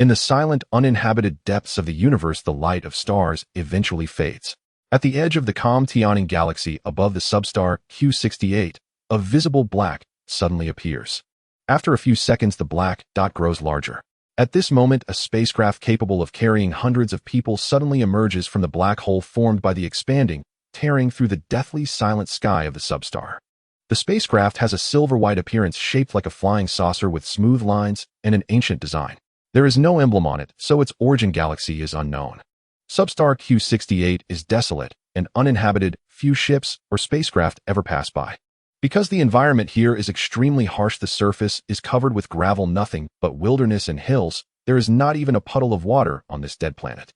In the silent, uninhabited depths of the universe, the light of stars eventually fades. At the edge of the calm Tianing galaxy above the substar Q68, a visible black suddenly appears. After a few seconds, the black dot grows larger. At this moment, a spacecraft capable of carrying hundreds of people suddenly emerges from the black hole formed by the expanding, tearing through the deathly silent sky of the substar. The spacecraft has a silver-white appearance shaped like a flying saucer with smooth lines and an ancient design. There is no emblem on it, so its origin galaxy is unknown. Substar Q68 is desolate and uninhabited. Few ships or spacecraft ever pass by. Because the environment here is extremely harsh, the surface is covered with gravel, nothing but wilderness and hills. There is not even a puddle of water on this dead planet.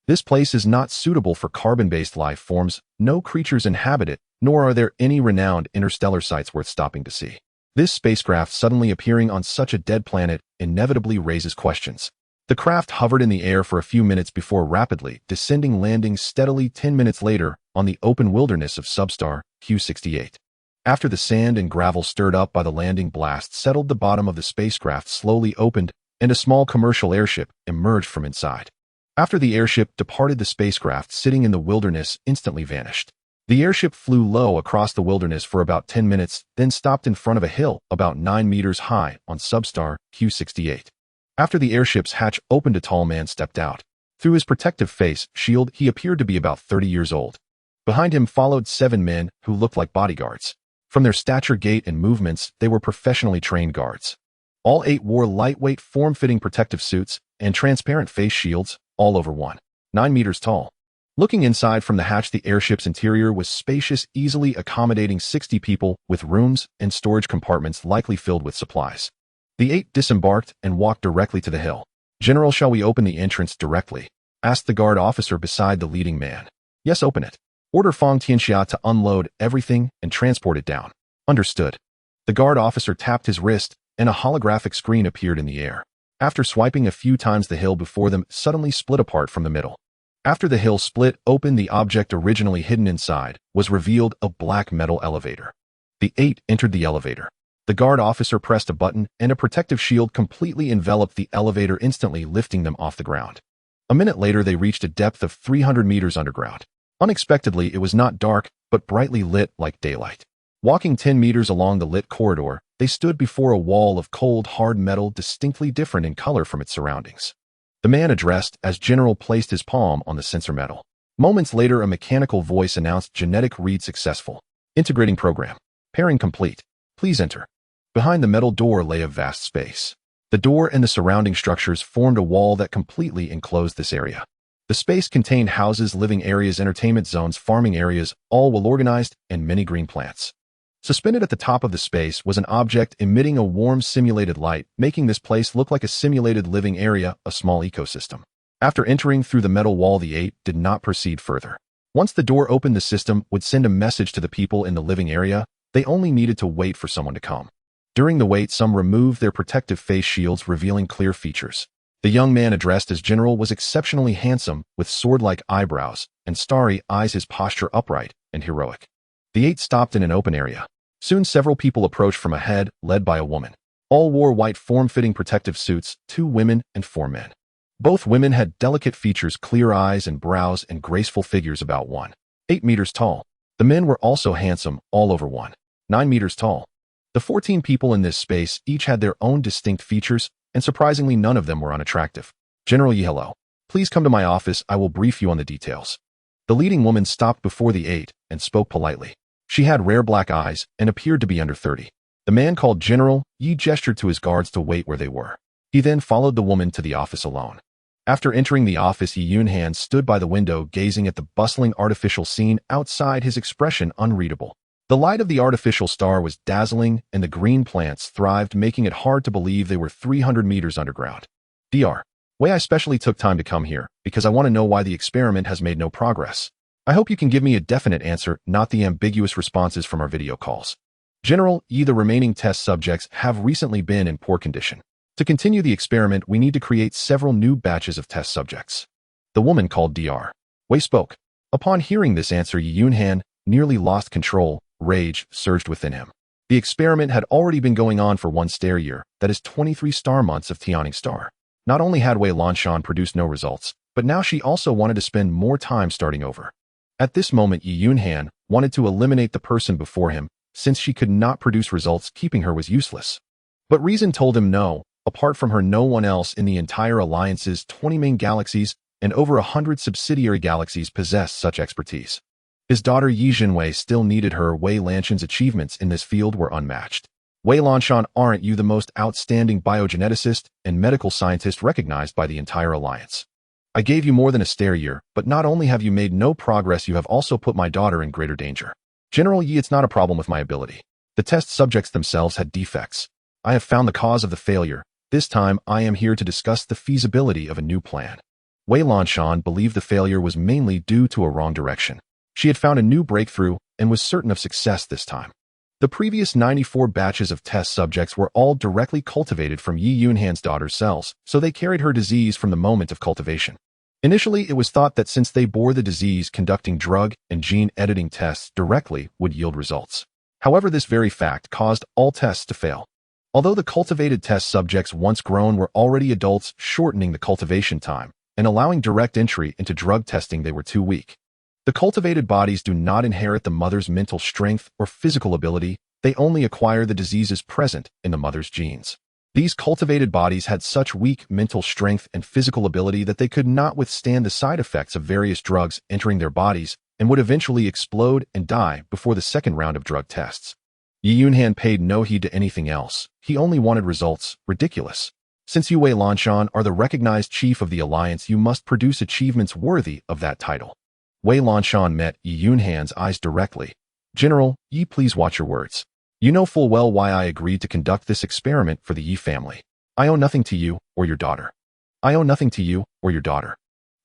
This place is not suitable for carbon-based life forms. No creatures inhabit it, nor are there any renowned interstellar sites worth stopping to see. This spacecraft suddenly appearing on such a dead planet inevitably raises questions. The craft hovered in the air for a few minutes before rapidly descending, landing steadily 10 minutes later on the open wilderness of substar Q68. After the sand and gravel stirred up by the landing blast settled, the bottom of the spacecraft slowly opened and a small commercial airship emerged from inside. After the airship departed, the spacecraft sitting in the wilderness instantly vanished. The airship flew low across the wilderness for about 10 minutes, then stopped in front of a hill about 9 meters high on substar Q68. After the airship's hatch opened, a tall man stepped out. Through his protective face shield, he appeared to be about 30 years old. Behind him followed 7 men who looked like bodyguards. From their stature, gait, and movements, they were professionally trained guards. All 8 wore lightweight, form-fitting protective suits and transparent face shields, all over 9 meters tall. Looking inside from the hatch, the airship's interior was spacious, easily accommodating 60 people, with rooms and storage compartments likely filled with supplies. The 8 disembarked and walked directly to the hill. "General, shall we open the entrance directly?" asked the guard officer beside the leading man. "Yes, open it. Order Fang Tianxia to unload everything and transport it down." "Understood." The guard officer tapped his wrist, and a holographic screen appeared in the air. After swiping a few times, the hill before them suddenly split apart from the middle. After the hill split open, the object originally hidden inside was revealed, a black metal elevator. The 8 entered the elevator. The guard officer pressed a button, and a protective shield completely enveloped the elevator, instantly lifting them off the ground. A minute later, they reached a depth of 300 meters underground. Unexpectedly, it was not dark, but brightly lit like daylight. Walking 10 meters along the lit corridor, they stood before a wall of cold, hard metal, distinctly different in color from its surroundings. The man addressed as General placed his palm on the sensor metal. Moments later, a mechanical voice announced, "Genetic read successful. Integrating program. Pairing complete. Please enter." Behind the metal door lay a vast space. The door and the surrounding structures formed a wall that completely enclosed this area. The space contained houses, living areas, entertainment zones, farming areas, all well organized, and many green plants. Suspended at the top of the space was an object emitting a warm simulated light, making this place look like a simulated living area, a small ecosystem. After entering through the metal wall, the 8 did not proceed further. Once the door opened, the system would send a message to the people in the living area. They only needed to wait for someone to come. During the wait, some removed their protective face shields, revealing clear features. The young man addressed as General was exceptionally handsome, with sword-like eyebrows and starry eyes, his posture upright and heroic. The 8 stopped in an open area. Soon several people approached from ahead, led by a woman. All wore white form-fitting protective suits, 2 women and 4 men. Both women had delicate features, clear eyes and brows, and graceful figures about 8 meters tall. The men were also handsome, all over 9 meters tall. The 14 people in this space each had their own distinct features, and surprisingly none of them were unattractive. "General Yi, hello. Please come to my office, I will brief you on the details." The leading woman stopped before the 8 and spoke politely. She had rare black eyes and appeared to be under 30. The man called General Yi gestured to his guards to wait where they were. He then followed the woman to the office alone. After entering the office, Yi Yunhan stood by the window gazing at the bustling artificial scene outside, his expression unreadable. The light of the artificial star was dazzling, and the green plants thrived, making it hard to believe they were 300 meters underground. "Dr. Wei, I especially took time to come here because I want to know why the experiment has made no progress. I hope you can give me a definite answer, not the ambiguous responses from our video calls." "General Yi, the remaining test subjects have recently been in poor condition. To continue the experiment, we need to create several new batches of test subjects." The woman called Dr. Wei spoke. Upon hearing this answer, Yi Yunhan nearly lost control. Rage surged within him. The experiment had already been going on for 1 star year, that is 23 star months of Tianing star. Not only had Wei Lanshan produced no results, but now she also wanted to spend more time starting over. At this moment, Yi Yunhan wanted to eliminate the person before him, since she could not produce results. Keeping her was useless. But reason told him no. Apart from her, no one else in the entire alliance's 20 main galaxies and over 100 subsidiary galaxies possessed such expertise. His daughter Yi Jinwei still needed her. Wei Lanshan's achievements in this field were unmatched. Wei Lanshan, aren't you the most outstanding biogeneticist and medical scientist recognized by the entire alliance? I gave you more than a stare year, but not only have you made no progress, you have also put my daughter in greater danger. General Yi, it's not a problem with my ability. The test subjects themselves had defects. I have found the cause of the failure. This time, I am here to discuss the feasibility of a new plan. Wei Lanshan believed the failure was mainly due to a wrong direction. She had found a new breakthrough and was certain of success this time. The previous 94 batches of test subjects were all directly cultivated from Yi Yunhan's daughter's cells, so they carried her disease from the moment of cultivation. Initially, it was thought that since they bore the disease, conducting drug and gene editing tests directly would yield results. However, this very fact caused all tests to fail. Although the cultivated test subjects once grown were already adults, shortening the cultivation time and allowing direct entry into drug testing, they were too weak. The cultivated bodies do not inherit the mother's mental strength or physical ability, they only acquire the diseases present in the mother's genes. These cultivated bodies had such weak mental strength and physical ability that they could not withstand the side effects of various drugs entering their bodies and would eventually explode and die before the second round of drug tests. Yi Yunhan paid no heed to anything else. He only wanted results. Ridiculous. Since you, Wei Lanshan, are the recognized chief of the alliance, you must produce achievements worthy of that title. Wei Lanshan met Yi Yunhan's eyes directly. General, Yi, please watch your words. You know full well why I agreed to conduct this experiment for the Yi family. I owe nothing to you or your daughter. I owe nothing to you or your daughter.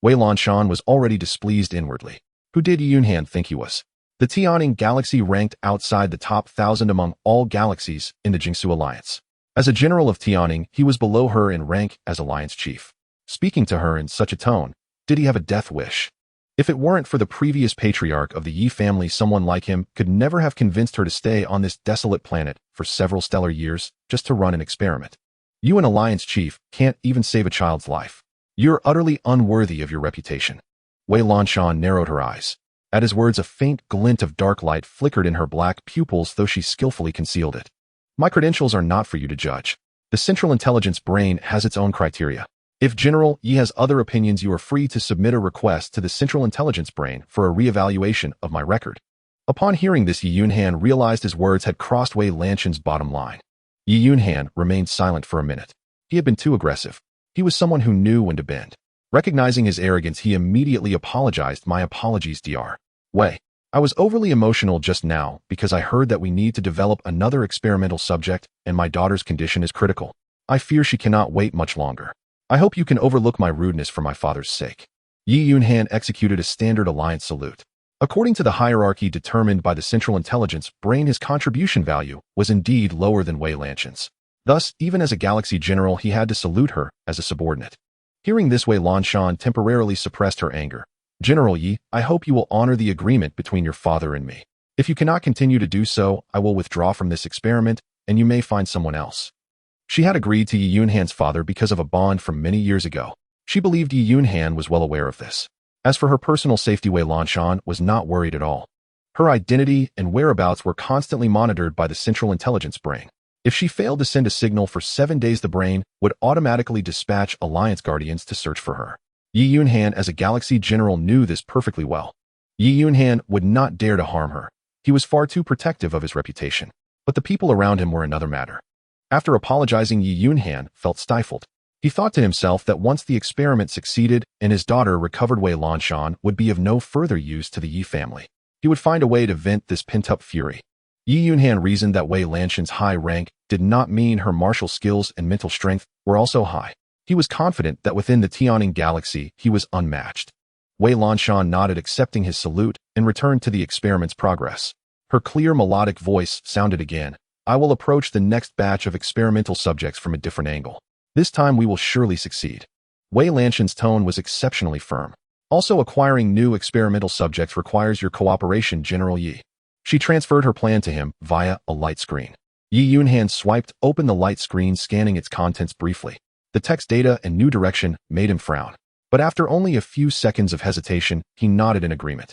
Wei Lanshan was already displeased inwardly. Who did Yi Yunhan think he was? The Tianning galaxy ranked outside the top 1,000 among all galaxies in the Xixiu alliance. As a general of Tianning, he was below her in rank as alliance chief. Speaking to her in such a tone, did he have a death wish? If it weren't for the previous patriarch of the Yi family, someone like him could never have convinced her to stay on this desolate planet for several stellar years just to run an experiment. You, an alliance chief, can't even save a child's life. You're utterly unworthy of your reputation. Wei Lanshan narrowed her eyes. At his words, a faint glint of dark light flickered in her black pupils, though she skillfully concealed it. My credentials are not for you to judge. The Central Intelligence Brain has its own criteria. If General Yi has other opinions, you are free to submit a request to the Central Intelligence Brain for a re-evaluation of my record. Upon hearing this, Yi Yunhan realized his words had crossed Wei Lanshan's bottom line. Yi Yunhan remained silent for a minute. He had been too aggressive. He was someone who knew when to bend. Recognizing his arrogance, he immediately apologized. My apologies, Dr. Wei. I was overly emotional just now because I heard that we need to develop another experimental subject and my daughter's condition is critical. I fear she cannot wait much longer. I hope you can overlook my rudeness for my father's sake. Yi Yunhan executed a standard alliance salute. According to the hierarchy determined by the Central Intelligence Brain, his contribution value was indeed lower than Wei Lanshan's. Thus, even as a galaxy general, he had to salute her as a subordinate. Hearing this, Wei Lanshan temporarily suppressed her anger. General Yi, I hope you will honor the agreement between your father and me. If you cannot continue to do so, I will withdraw from this experiment, and you may find someone else. She had agreed to Yi Yunhan's father because of a bond from many years ago. She believed Yi Yunhan was well aware of this. As for her personal safety, Wei Lanshan was not worried at all. Her identity and whereabouts were constantly monitored by the Central Intelligence Brain. If she failed to send a signal for 7 days, the brain would automatically dispatch Alliance Guardians to search for her. Yi Yunhan, as a galaxy general, knew this perfectly well. Yi Yunhan would not dare to harm her. He was far too protective of his reputation. But the people around him were another matter. After apologizing, Yi Yunhan felt stifled. He thought to himself that once the experiment succeeded and his daughter recovered, Wei Lanshan would be of no further use to the Yi family. He would find a way to vent this pent-up fury. Yi Yunhan reasoned that Wei Lanshan's high rank did not mean her martial skills and mental strength were also high. He was confident that within the Tianning galaxy he was unmatched. Wei Lanshan nodded, accepting his salute, and returned to the experiment's progress. Her clear melodic voice sounded again. I will approach the next batch of experimental subjects from a different angle. This time we will surely succeed. Wei Lanshan's tone was exceptionally firm. Also, acquiring new experimental subjects requires your cooperation, General Yi. She transferred her plan to him via a light screen. Yi Yunhan swiped open the light screen, scanning its contents briefly. The text data and new direction made him frown. But after only a few seconds of hesitation, he nodded in agreement.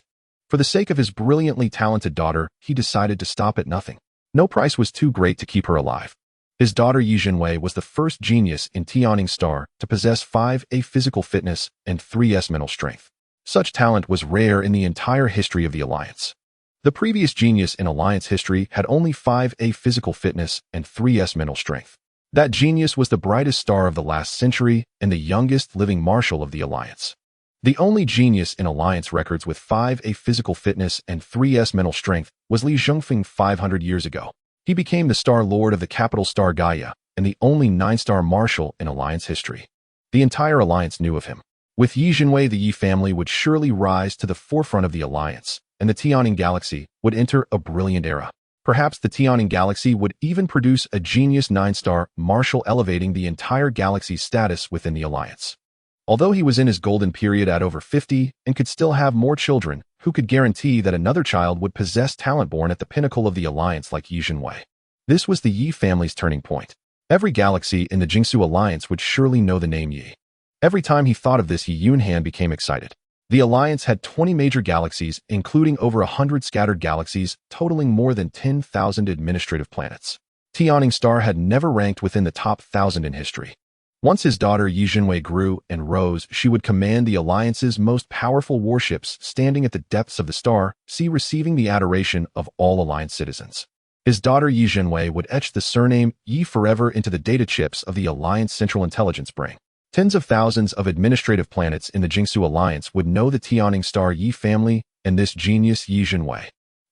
For the sake of his brilliantly talented daughter, he decided to stop at nothing. No price was too great to keep her alive. His daughter Yi Jinwei was the first genius in Tianing Star to possess 5A physical fitness and 3S mental strength. Such talent was rare in the entire history of the Alliance. The previous genius in Alliance history had only 5A physical fitness and 3S mental strength. That genius was the brightest star of the last century and the youngest living marshal of the Alliance. The only genius in Alliance records with 5A physical fitness and 3S mental strength was Li Zhongfeng 500 years ago. He became the Star Lord of the capital star Gaia and the only 9-star marshal in Alliance history. The entire Alliance knew of him. With Yi Jinwei, the Yi family would surely rise to the forefront of the Alliance, and the Tianing Galaxy would enter a brilliant era. Perhaps the Tianing Galaxy would even produce a genius 9-star marshal, elevating the entire galaxy's status within the Alliance. Although he was in his golden period at over 50 and could still have more children, who could guarantee that another child would possess talent born at the pinnacle of the Alliance like Yi Jinwei? This was the Yi family's turning point. Every galaxy in the Xixiu Alliance would surely know the name Yi. Every time he thought of this, Yi Yunhan became excited. The Alliance had 20 major galaxies, including over 100 scattered galaxies, totaling more than 10,000 administrative planets. Tianing Star had never ranked within the top 1,000 in history. Once his daughter Yi Jinwei grew and rose, she would command the Alliance's most powerful warships, standing at the depths of the star sea, receiving the adoration of all Alliance citizens. His daughter Yi Jinwei would etch the surname Yi forever into the data chips of the Alliance Central Intelligence Brain. Tens of thousands of administrative planets in the Xixiu Alliance would know the Tianing Star Yi family and this genius Yi Jinwei.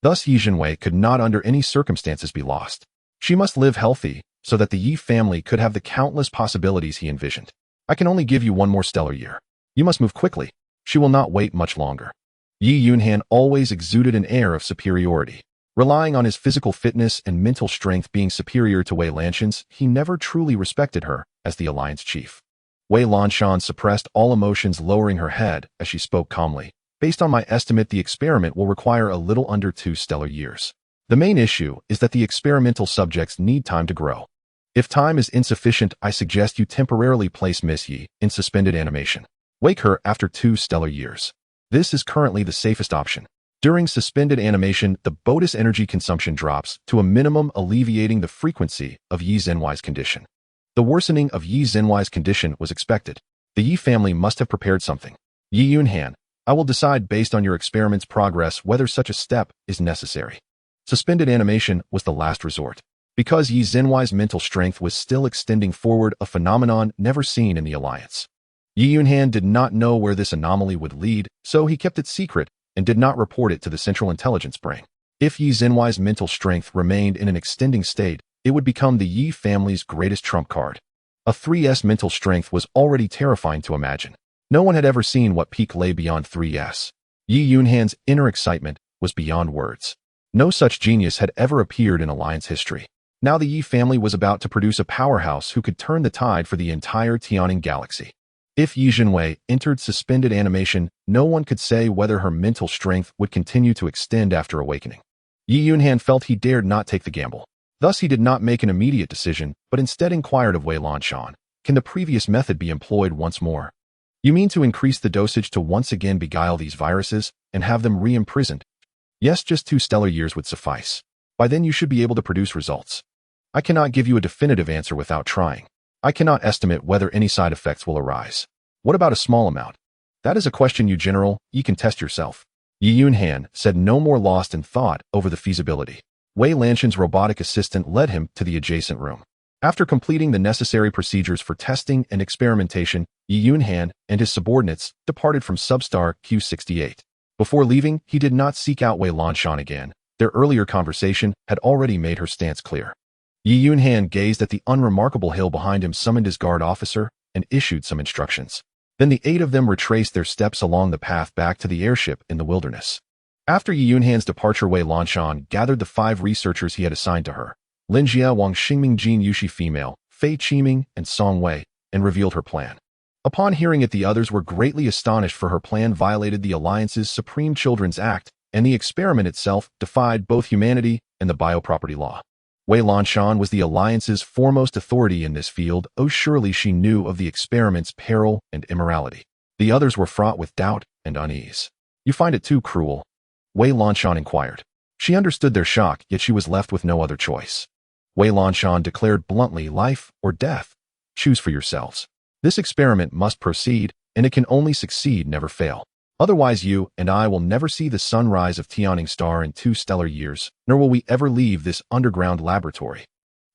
Thus, Yi Jinwei could not under any circumstances be lost. She must live healthy, so that the Yi family could have the countless possibilities he envisioned. I can only give you one more stellar year. You must move quickly. She will not wait much longer. Yi Yunhan always exuded an air of superiority. Relying on his physical fitness and mental strength being superior to Wei Lanshan's, he never truly respected her as the Alliance chief. Wei Lanshan suppressed all emotions, lowering her head as she spoke calmly. Based on my estimate, the experiment will require a little under 2 stellar years. The main issue is that the experimental subjects need time to grow. If time is insufficient, I suggest you temporarily place Miss Yi in suspended animation. Wake her after 2 stellar years. This is currently the safest option. During suspended animation, the bonus energy consumption drops to a minimum, alleviating the frequency of Yi Zhenwei's condition. The worsening of Yi Zhenwei's condition was expected. The Yi family must have prepared something. Yi Yunhan, I will decide based on your experiment's progress whether such a step is necessary. Suspended animation was the last resort. Because Yi Zhenwei's mental strength was still extending forward, a phenomenon never seen in the Alliance. Yi Yunhan did not know where this anomaly would lead, so he kept it secret and did not report it to the Central Intelligence Brain. If Yi Zhenwei's mental strength remained in an extending state, it would become the Yi family's greatest trump card. A 3S mental strength was already terrifying to imagine. No one had ever seen what peak lay beyond 3S. Yi Yunhan's inner excitement was beyond words. No such genius had ever appeared in Alliance history. Now the Yi family was about to produce a powerhouse who could turn the tide for the entire Tianing Galaxy. If Yi Jinwei entered suspended animation, no one could say whether her mental strength would continue to extend after awakening. Yi Yunhan felt he dared not take the gamble. Thus, he did not make an immediate decision, but instead inquired of Wei Lanshan, can the previous method be employed once more? You mean to increase the dosage to once again beguile these viruses and have them re-imprisoned? Yes, just 2 stellar years would suffice. By then you should be able to produce results. I cannot give you a definitive answer without trying. I cannot estimate whether any side effects will arise. What about a small amount? That is a question you can test yourself. Yi Yunhan said, no more lost in thought over the feasibility. Wei Lanshan's robotic assistant led him to the adjacent room. After completing the necessary procedures for testing and experimentation, Yi Yunhan and his subordinates departed from Substar Q68. Before leaving, he did not seek out Wei Lanshan again. Their earlier conversation had already made her stance clear. Yi Yunhan gazed at the unremarkable hill behind him, summoned his guard officer, and issued some instructions. Then the 8 of them retraced their steps along the path back to the airship in the wilderness. After Yi Yunhan's departure, Wei Lanshan gathered the 5 researchers he had assigned to her, Lin Jia, Wang Xingming, Jin Yushi female, Fei Qiming, and Song Wei, and revealed her plan. Upon hearing it, the others were greatly astonished, for her plan violated the Alliance's Supreme Children's Act, and the experiment itself defied both humanity and the bioproperty law. Wei Lanshan was the Alliance's foremost authority in this field. Oh, surely she knew of the experiment's peril and immorality. The others were fraught with doubt and unease. You find it too cruel? Wei Lanshan inquired. She understood their shock, yet she was left with no other choice. Wei Lanshan declared bluntly, life or death. Choose for yourselves. This experiment must proceed, and it can only succeed, never fail. Otherwise you and I will never see the sunrise of Tianing Star in 2 stellar years, nor will we ever leave this underground laboratory.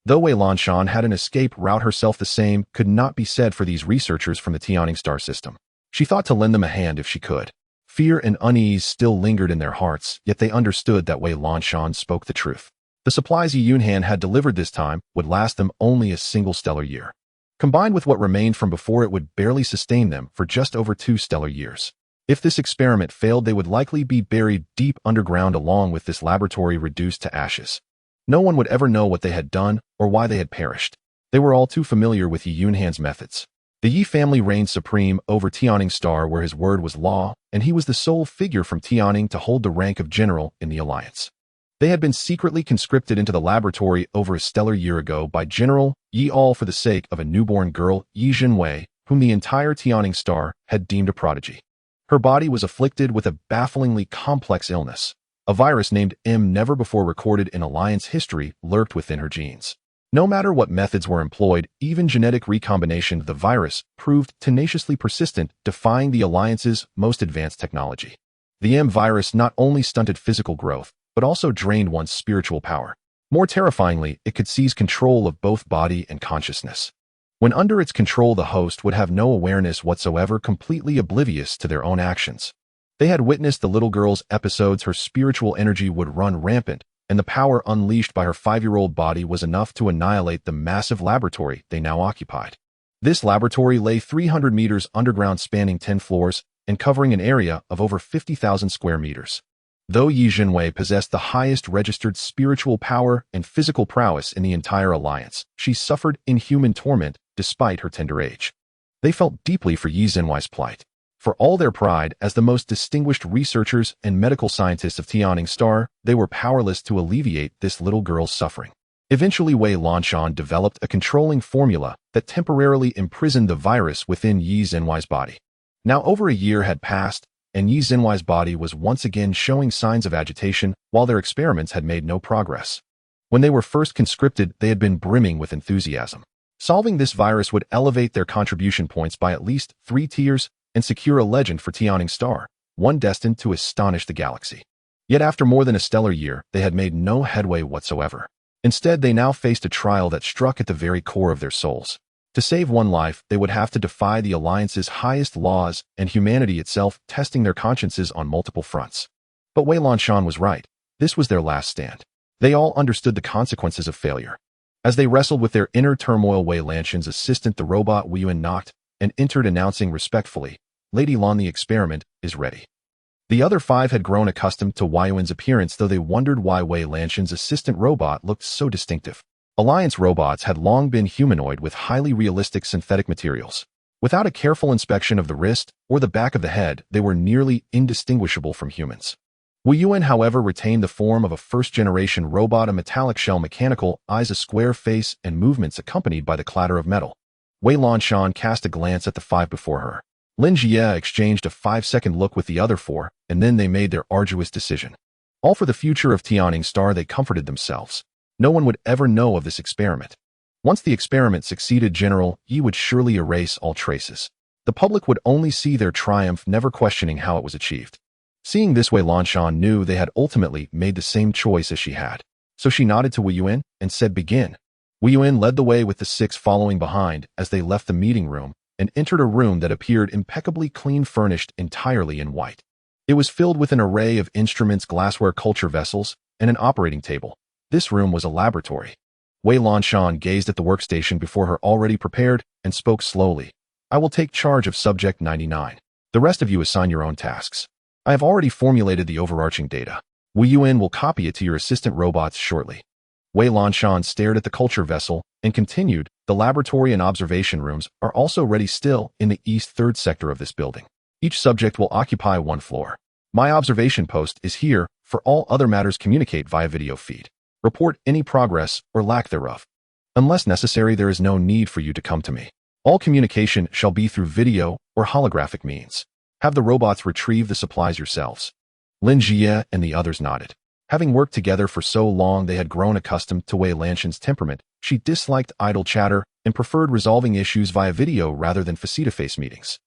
Though Wei Lanshan had an escape route herself, the same could not be said for these researchers from the Tianing Star system. She thought to lend them a hand if she could. Fear and unease still lingered in their hearts, yet they understood that Wei Lanshan spoke the truth. The supplies Yi Yunhan had delivered this time would last them only a single stellar year. Combined with what remained from before, it would barely sustain them for just over 2 stellar years. If this experiment failed, they would likely be buried deep underground along with this laboratory reduced to ashes. No one would ever know what they had done or why they had perished. They were all too familiar with Yi Yunhan's methods. The Yi family reigned supreme over Tianing Star, where his word was law, and he was the sole figure from Tianing to hold the rank of general in the Alliance. They had been secretly conscripted into the laboratory over a stellar year ago by General Yi, all for the sake of a newborn girl, Yi Jinwei, whom the entire Tianing Star had deemed a prodigy. Her body was afflicted with a bafflingly complex illness. A virus named M, never before recorded in Alliance history, lurked within her genes. No matter what methods were employed, even genetic recombination of the virus proved tenaciously persistent, defying the Alliance's most advanced technology. The M virus not only stunted physical growth, but also drained one's spiritual power. More terrifyingly, it could seize control of both body and consciousness. When under its control, the host would have no awareness whatsoever, completely oblivious to their own actions. They had witnessed the little girl's episodes. Her spiritual energy would run rampant, and the power unleashed by her 5-year-old body was enough to annihilate the massive laboratory they now occupied. This laboratory lay 300 meters underground, spanning 10 floors, and covering an area of over 50,000 square meters. Though Yi Jinwei possessed the highest registered spiritual power and physical prowess in the entire Alliance, she suffered inhuman torment despite her tender age. They felt deeply for Yi Jinwei's plight. For all their pride as the most distinguished researchers and medical scientists of Tianing Star, they were powerless to alleviate this little girl's suffering. Eventually, Wei Lanshan developed a controlling formula that temporarily imprisoned the virus within Yi Jinwei's body. Now over a year had passed, and Yi Jinwei's body was once again showing signs of agitation, while their experiments had made no progress. When they were first conscripted, they had been brimming with enthusiasm. Solving this virus would elevate their contribution points by at least 3 tiers and secure a legend for Tianing Star, one destined to astonish the galaxy. Yet after more than a stellar year, they had made no headway whatsoever. Instead, they now faced a trial that struck at the very core of their souls. To save one life, they would have to defy the Alliance's highest laws and humanity itself, testing their consciences on multiple fronts. But Wei Lanshan was right. This was their last stand. They all understood the consequences of failure. As they wrestled with their inner turmoil, Wei Lanshan's assistant, the robot Wu Yun, knocked and entered, announcing respectfully, "Lady Lan, the experiment is ready." The other 5 had grown accustomed to Wei Yun's appearance, though they wondered why Wei Lanshan's assistant robot looked so distinctive. Alliance robots had long been humanoid with highly realistic synthetic materials. Without a careful inspection of the wrist or the back of the head, they were nearly indistinguishable from humans. Wu Yun, however, retained the form of a first-generation robot, a metallic shell, mechanical eyes, a square face, and movements accompanied by the clatter of metal. Wei Lanshan cast a glance at the 5 before her. Lin Jie exchanged a 5-second look with the other 4, and then they made their arduous decision. All for the future of Tianing Star, they comforted themselves. No one would ever know of this experiment. Once the experiment succeeded, General Yi would surely erase all traces. The public would only see their triumph, never questioning how it was achieved. Seeing this, Wei Lanshan knew they had ultimately made the same choice as she had. So she nodded to Wu Yun and said, "Begin." Wu Yun led the way, with the 6 following behind as they left the meeting room and entered a room that appeared impeccably clean, furnished entirely in white. It was filled with an array of instruments, glassware, culture vessels, and an operating table. This room was a laboratory. Wei Lanshan gazed at the workstation before her, already prepared, and spoke slowly. "I will take charge of Subject 99. The rest of you assign your own tasks. I have already formulated the overarching data. Wu Yun will copy it to your assistant robots shortly." Wei Lanshan stared at the culture vessel and continued, "The laboratory and observation rooms are also ready, still in the east 3rd sector of this building. Each subject will occupy 1 floor. My observation post is here. For all other matters, communicate via video feed." Report any progress or lack thereof. Unless necessary, there is no need for you to come to me. All communication shall be through video or holographic means. Have the robots retrieve the supplies yourselves. Lin Jie and the others nodded. Having worked together for so long, they had grown accustomed to Wei Lanshan's temperament. She disliked idle chatter and preferred resolving issues via video rather than face-to-face meetings.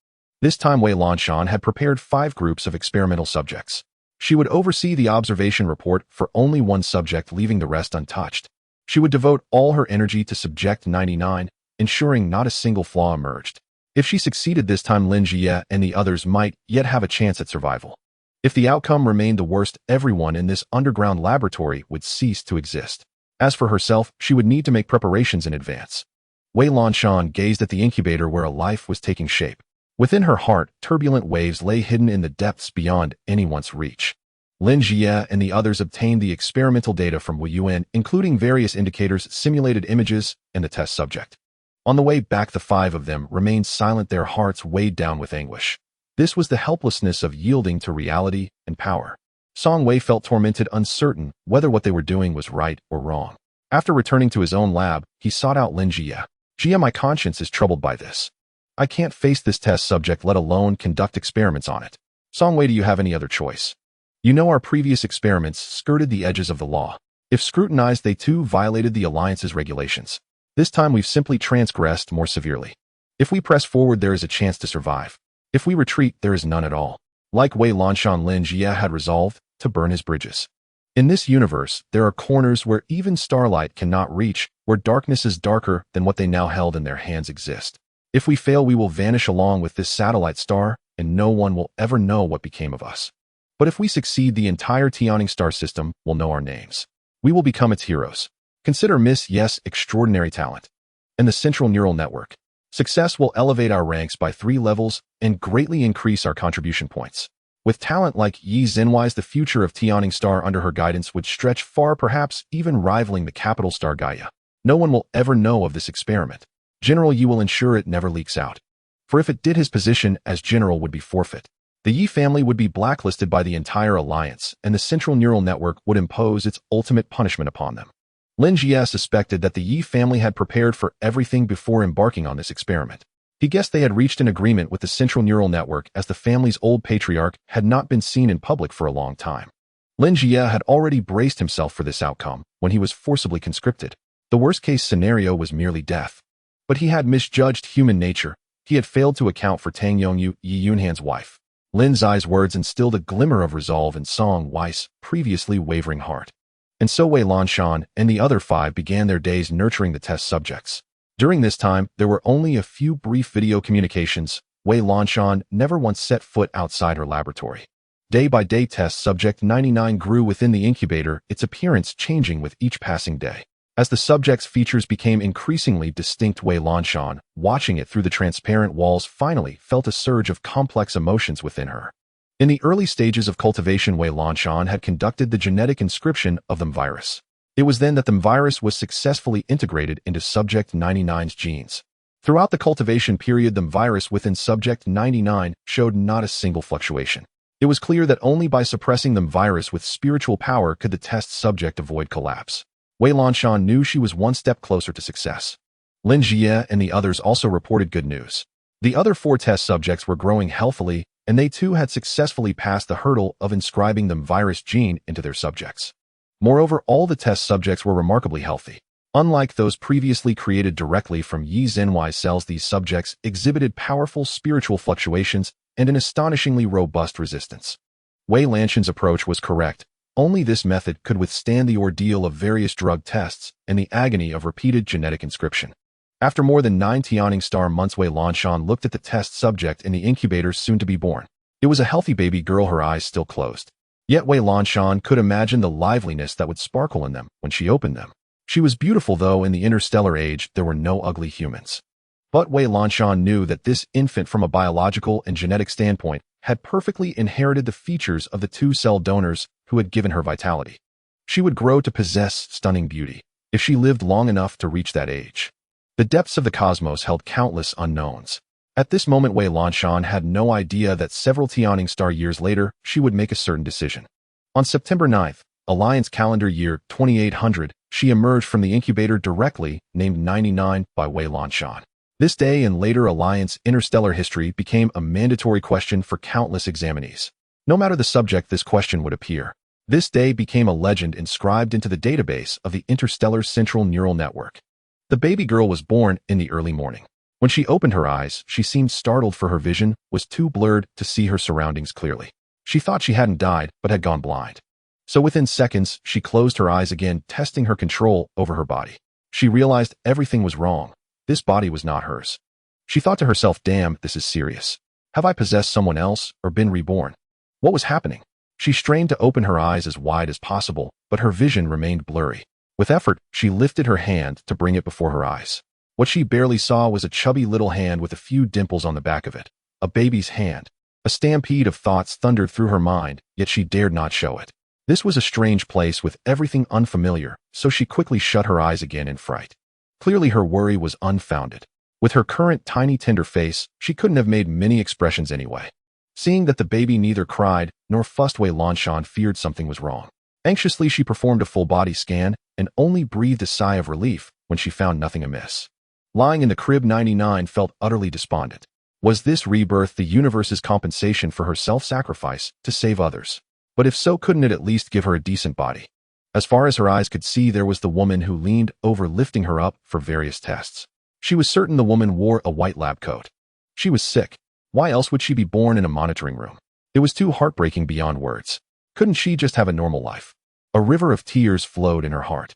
This time Wei Lanshan had prepared 5 groups of experimental subjects. She would oversee the observation report for only one subject, leaving the rest untouched. She would devote all her energy to Subject 99, ensuring not a single flaw emerged. If she succeeded this time, Lin Jie and the others might yet have a chance at survival. If the outcome remained the worst, everyone in this underground laboratory would cease to exist. As for herself, she would need to make preparations in advance. Wei Lanshan gazed at the incubator where a life was taking shape. Within her heart, turbulent waves lay hidden in the depths beyond anyone's reach. Lin Jie and the others obtained the experimental data from Wu Yuan, including various indicators, simulated images, and the test subject. On the way back, the 5 of them remained silent, their hearts weighed down with anguish. This was the helplessness of yielding to reality and power. Song Wei felt tormented, uncertain whether what they were doing was right or wrong. After returning to his own lab, he sought out Lin Jie. Jie, my conscience is troubled by this. I can't face this test subject, let alone conduct experiments on it. Song Wei, do you have any other choice? You know our previous experiments skirted the edges of the law. If scrutinized, they too violated the Alliance's regulations. This time we've simply transgressed more severely. If we press forward, there is a chance to survive. If we retreat, there is none at all. Like Wei Lanshan, Lin Jie had resolved to burn his bridges. In this universe, there are corners where even starlight cannot reach, where darkness is darker than what they now held in their hands exist. If we fail, we will vanish along with this satellite star, and no one will ever know what became of us. But if we succeed, the entire Tianing star system will know our names. We will become its heroes. Consider Miss Yes' extraordinary talent. And the central neural network. Success will elevate our ranks by 3 levels and greatly increase our contribution points. With talent like Yi Zhenwei's, the future of Tianing Star under her guidance would stretch far, perhaps even rivaling the capital star Gaia. No one will ever know of this experiment. General Yi will ensure it never leaks out. For if it did, his position as general would be forfeit. The Yi family would be blacklisted by the entire alliance, and the central neural network would impose its ultimate punishment upon them. Lin Jie suspected that the Yi family had prepared for everything before embarking on this experiment. He guessed they had reached an agreement with the central neural network, as the family's old patriarch had not been seen in public for a long time. Lin Jie had already braced himself for this outcome when he was forcibly conscripted. The worst-case scenario was merely death. But he had misjudged human nature. He had failed to account for Tang Yongyu, Yi Yunhan's wife. Lin Zai's words instilled a glimmer of resolve in Song Wei's previously wavering heart. And so Wei Lanshan and the other 5 began their days nurturing the test subjects. During this time, there were only a few brief video communications. Wei Lanshan never once set foot outside her laboratory. Day by day, test subject 99 grew within the incubator, its appearance changing with each passing day. As the subject's features became increasingly distinct, Wei Lanshan, watching it through the transparent walls, finally felt a surge of complex emotions within her. In the early stages of cultivation, Wei Lanshan had conducted the genetic inscription of the virus. It was then that the virus was successfully integrated into Subject 99's genes. Throughout the cultivation period, the virus within Subject 99 showed not a single fluctuation. It was clear that only by suppressing the virus with spiritual power could the test subject avoid collapse. Wei Lanshan knew she was one step closer to success. Lin Jie and the others also reported good news. The other 4 test subjects were growing healthily, and they too had successfully passed the hurdle of inscribing the virus gene into their subjects. Moreover, all the test subjects were remarkably healthy. Unlike those previously created directly from Yi Zhenwei's cells, these subjects exhibited powerful spiritual fluctuations and an astonishingly robust resistance. Wei Lanshan's approach was correct. Only this method could withstand the ordeal of various drug tests and the agony of repeated genetic inscription. After more than 9 Tianing star months, Wei Lanshan looked at the test subject in the incubator soon to be born. It was a healthy baby girl, her eyes still closed. Yet Wei Lanshan could imagine the liveliness that would sparkle in them when she opened them. She was beautiful, though in the interstellar age there were no ugly humans. But Wei Lanshan knew that this infant, from a biological and genetic standpoint, had perfectly inherited the features of the 2 cell donors who had given her vitality. She would grow to possess stunning beauty, if she lived long enough to reach that age. The depths of the cosmos held countless unknowns. At this moment, Wei Lanshan had no idea that several Tianing star years later, she would make a certain decision. On September 9th, Alliance calendar year 2800, she emerged from the incubator directly, named 99 by Wei Lanshan. This day in later Alliance interstellar history became a mandatory question for countless examinees. No matter the subject, this question would appear. This day became a legend inscribed into the database of the interstellar central neural network. The baby girl was born in the early morning. When she opened her eyes, she seemed startled, for her vision was too blurred to see her surroundings clearly. She thought she hadn't died, but had gone blind. So within seconds, she closed her eyes again, testing her control over her body. She realized everything was wrong. This body was not hers. She thought to herself, damn, this is serious. Have I possessed someone else or been reborn? What was happening? She strained to open her eyes as wide as possible, but her vision remained blurry. With effort, she lifted her hand to bring it before her eyes. What she barely saw was a chubby little hand with a few dimples on the back of it. A baby's hand. A stampede of thoughts thundered through her mind, yet she dared not show it. This was a strange place with everything unfamiliar, so she quickly shut her eyes again in fright. Clearly her worry was unfounded. With her current tiny tender face, she couldn't have made many expressions anyway. Seeing that the baby neither cried nor fussed, Wei Lanshan feared something was wrong. Anxiously she performed a full-body scan and only breathed a sigh of relief when she found nothing amiss. Lying in the crib, 99 felt utterly despondent. Was this rebirth the universe's compensation for her self-sacrifice to save others? But if so, couldn't it at least give her a decent body? As far as her eyes could see, there was the woman who leaned over, lifting her up for various tests. She was certain the woman wore a white lab coat. She was sick. Why else would she be born in a monitoring room? It was too heartbreaking beyond words. Couldn't she just have a normal life? A river of tears flowed in her heart.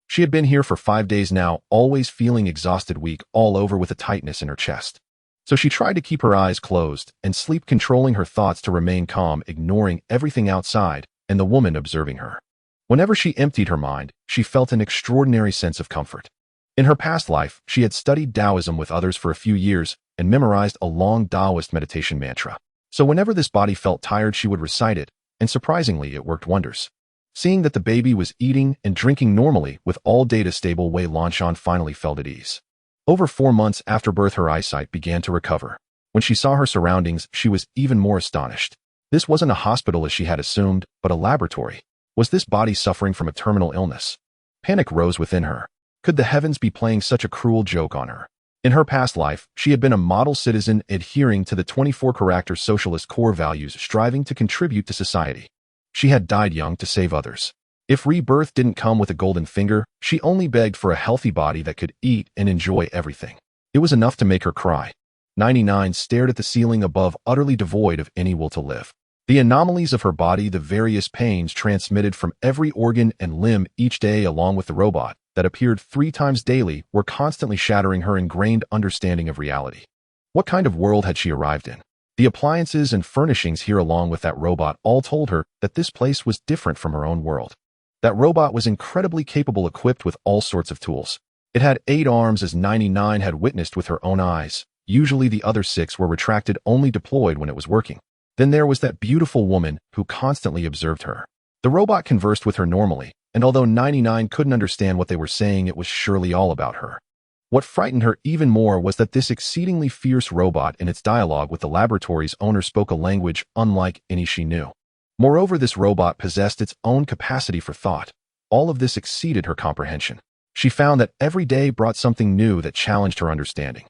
She had been here for 5 days now, always feeling exhausted, weak all over, with a tightness in her chest. So she tried to keep her eyes closed and sleep, controlling her thoughts to remain calm, ignoring everything outside and the woman observing her. Whenever she emptied her mind, she felt an extraordinary sense of comfort. In her past life, she had studied Taoism with others for a few years and memorized a long Taoist meditation mantra. So whenever this body felt tired, she would recite it, and surprisingly, it worked wonders. Seeing that the baby was eating and drinking normally with all data stable, Wei Lanshan finally felt at ease. Over 4 months after birth, her eyesight began to recover. When she saw her surroundings, she was even more astonished. This wasn't a hospital as she had assumed, but a laboratory. Was this body suffering from a terminal illness? Panic rose within her. Could the heavens be playing such a cruel joke on her? In her past life, she had been a model citizen, adhering to the 24-character socialist core values, striving to contribute to society. She had died young to save others. If rebirth didn't come with a golden finger, she only begged for a healthy body that could eat and enjoy everything. It was enough to make her cry. 99 stared at the ceiling above, utterly devoid of any will to live. The anomalies of her body, the various pains transmitted from every organ and limb each day, along with the robot that appeared 3 times daily, were constantly shattering her ingrained understanding of reality. What kind of world had she arrived in? The appliances and furnishings here, along with that robot, all told her that this place was different from her own world. That robot was incredibly capable, equipped with all sorts of tools. It had 8 arms, as 99 had witnessed with her own eyes. Usually the other 6 were retracted, only deployed when it was working. Then there was that beautiful woman who constantly observed her. The robot conversed with her normally, and although 99 couldn't understand what they were saying, it was surely all about her. What frightened her even more was that this exceedingly fierce robot, in its dialogue with the laboratory's owner, spoke a language unlike any she knew. Moreover, this robot possessed its own capacity for thought. All of this exceeded her comprehension. She found that every day brought something new that challenged her understanding.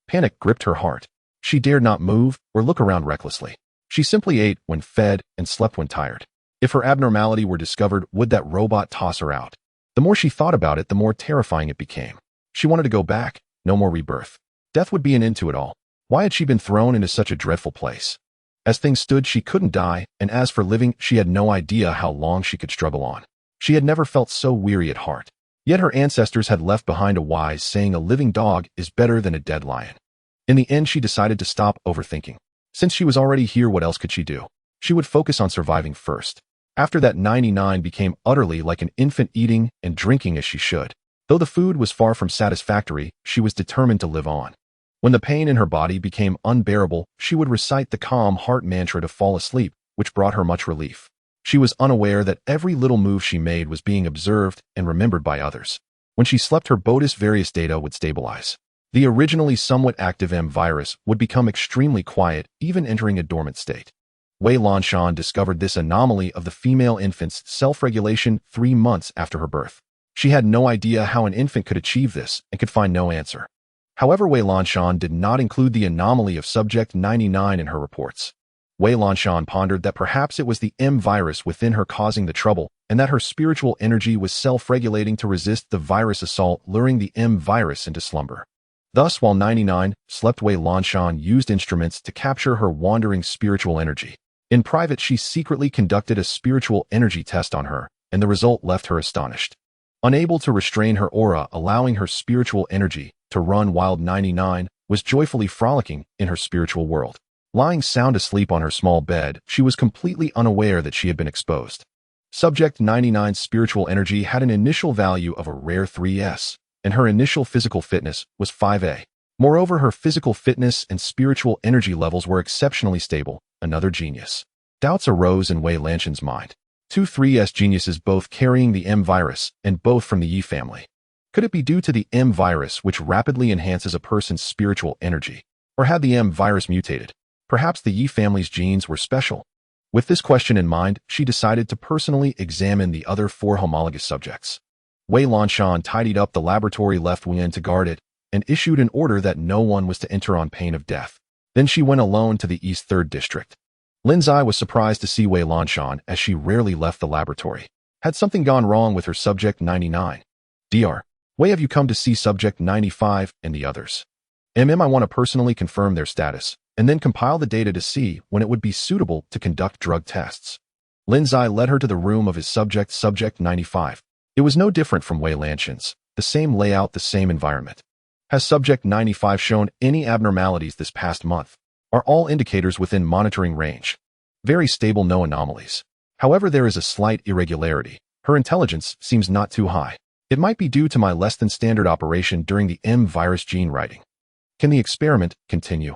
Panic gripped her heart. She dared not move or look around recklessly. She simply ate when fed and slept when tired. If her abnormality were discovered, would that robot toss her out? The more she thought about it, the more terrifying it became. She wanted to go back. No more rebirth. Death would be an end to it all. Why had she been thrown into such a dreadful place? As things stood, she couldn't die, and as for living, she had no idea how long she could struggle on. She had never felt so weary at heart. Yet her ancestors had left behind a wise saying, a living dog is better than a dead lion. In the end, she decided to stop overthinking. Since she was already here, what else could she do? She would focus on surviving first. After that, 99 became utterly like an infant, eating and drinking as she should. Though the food was far from satisfactory, she was determined to live on. When the pain in her body became unbearable, she would recite the calm heart mantra to fall asleep, which brought her much relief. She was unaware that every little move she made was being observed and remembered by others. When she slept, her body's various data would stabilize. The originally somewhat active M virus would become extremely quiet, even entering a dormant state. Wei Lanshan discovered this anomaly of the female infant's self-regulation 3 months after her birth. She had no idea how an infant could achieve this and could find no answer. However, Wei Lanshan did not include the anomaly of subject 99 in her reports. Wei Lanshan pondered that perhaps it was the M virus within her causing the trouble, and that her spiritual energy was self-regulating to resist the virus assault, luring the M virus into slumber. Thus, while 99 slept, Wei Lanshan used instruments to capture her wandering spiritual energy. In private, she secretly conducted a spiritual energy test on her, and the result left her astonished. Unable to restrain her aura, allowing her spiritual energy to run wild, 99 was joyfully frolicking in her spiritual world. Lying sound asleep on her small bed, she was completely unaware that she had been exposed. Subject 99's spiritual energy had an initial value of a rare 3S, and her initial physical fitness was 5A. Moreover, her physical fitness and spiritual energy levels were exceptionally stable, another genius. Doubts arose in Wei Lanshan's mind. 2 3S geniuses, both carrying the M virus, and both from the Yi family. Could it be due to the M virus, which rapidly enhances a person's spiritual energy? Or had the M virus mutated? Perhaps the Yi family's genes were special. With this question in mind, she decided to personally examine the other 4 homologous subjects. Wei Lanshan tidied up the laboratory, left Wen to guard it, and issued an order that no one was to enter on pain of death. Then she went alone to the East 3rd District. Linzai was surprised to see Wei Lanshan, as she rarely left the laboratory. Had something gone wrong with her subject 99? Dr. Wei, have you come to see subject 95 and the others? I want to personally confirm their status, and then compile the data to see when it would be suitable to conduct drug tests. Linzai led her to the room of his subject 95. It was no different from Wei Lanshan's, the same layout, the same environment. Has subject 95 shown any abnormalities this past month? Are all indicators within monitoring range? Very stable, no anomalies. However, there is a slight irregularity. Her intelligence seems not too high. It might be due to my less than standard operation during the M virus gene writing. Can the experiment continue?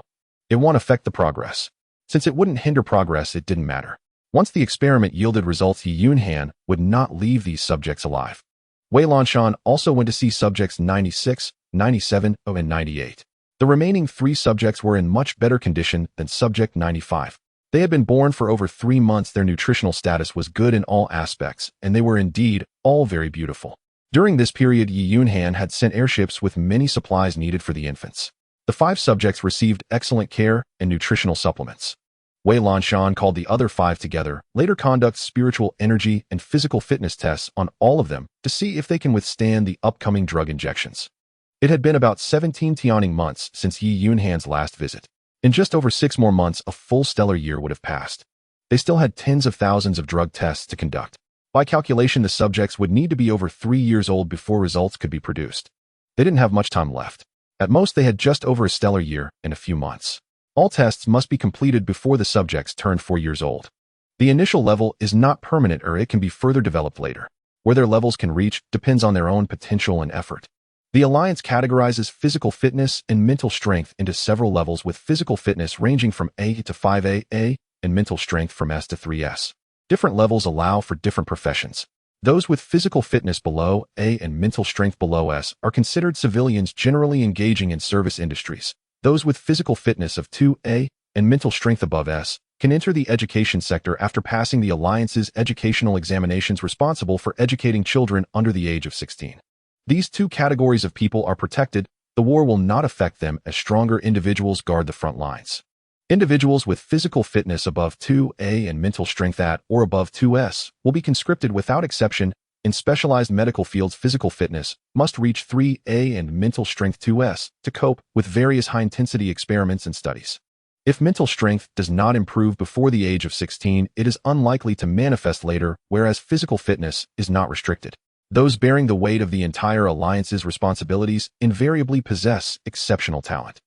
It won't affect the progress. Since it wouldn't hinder progress, it didn't matter. Once the experiment yielded results, Yi Yunhan would not leave these subjects alive. Wei Lanshan also went to see subjects 96, 97, and 98. The remaining 3 subjects were in much better condition than subject 95. They had been born for over 3 months, their nutritional status was good in all aspects, and they were indeed all very beautiful. During this period, Yi Yunhan had sent airships with many supplies needed for the infants. The 5 subjects received excellent care and nutritional supplements. Wei Lanshan called the other 5 together, later conducts spiritual energy and physical fitness tests on all of them to see if they can withstand the upcoming drug injections. It had been about 17 Tianing months since Yi Yunhan's last visit. In just over 6 more months, a full stellar year would have passed. They still had tens of thousands of drug tests to conduct. By calculation, the subjects would need to be over 3 years old before results could be produced. They didn't have much time left. At most, they had just over a stellar year and a few months. All tests must be completed before the subjects turned 4 years old. The initial level is not permanent, or it can be further developed later. Where their levels can reach depends on their own potential and effort. The Alliance categorizes physical fitness and mental strength into several levels, with physical fitness ranging from A to 5A, and mental strength from S to 3S. Different levels allow for different professions. Those with physical fitness below A and mental strength below S are considered civilians generally engaging in service industries. Those with physical fitness of 2A and mental strength above S can enter the education sector after passing the Alliance's educational examinations responsible for educating children under the age of 16. These 2 categories of people are protected. The war will not affect them, as stronger individuals guard the front lines. Individuals with physical fitness above 2A and mental strength at or above 2S will be conscripted without exception. In specialized medical fields, physical fitness must reach 3A and mental strength 2S to cope with various high-intensity experiments and studies. If mental strength does not improve before the age of 16, it is unlikely to manifest later, whereas physical fitness is not restricted. Those bearing the weight of the entire Alliance's responsibilities invariably possess exceptional talent.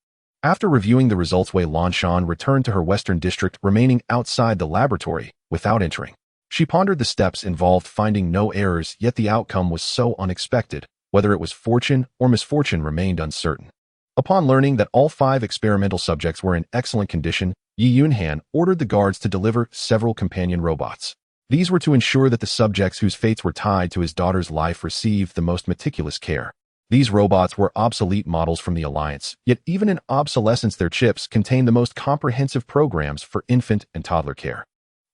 After reviewing the results, Wei Lanshan returned to her Western District, remaining outside the laboratory without entering. She pondered the steps involved, finding no errors, yet the outcome was so unexpected. Whether it was fortune or misfortune remained uncertain. Upon learning that all 5 experimental subjects were in excellent condition, Yi Yunhan ordered the guards to deliver several companion robots. These were to ensure that the subjects whose fates were tied to his daughter's life received the most meticulous care. These robots were obsolete models from the Alliance, yet even in obsolescence their chips contained the most comprehensive programs for infant and toddler care.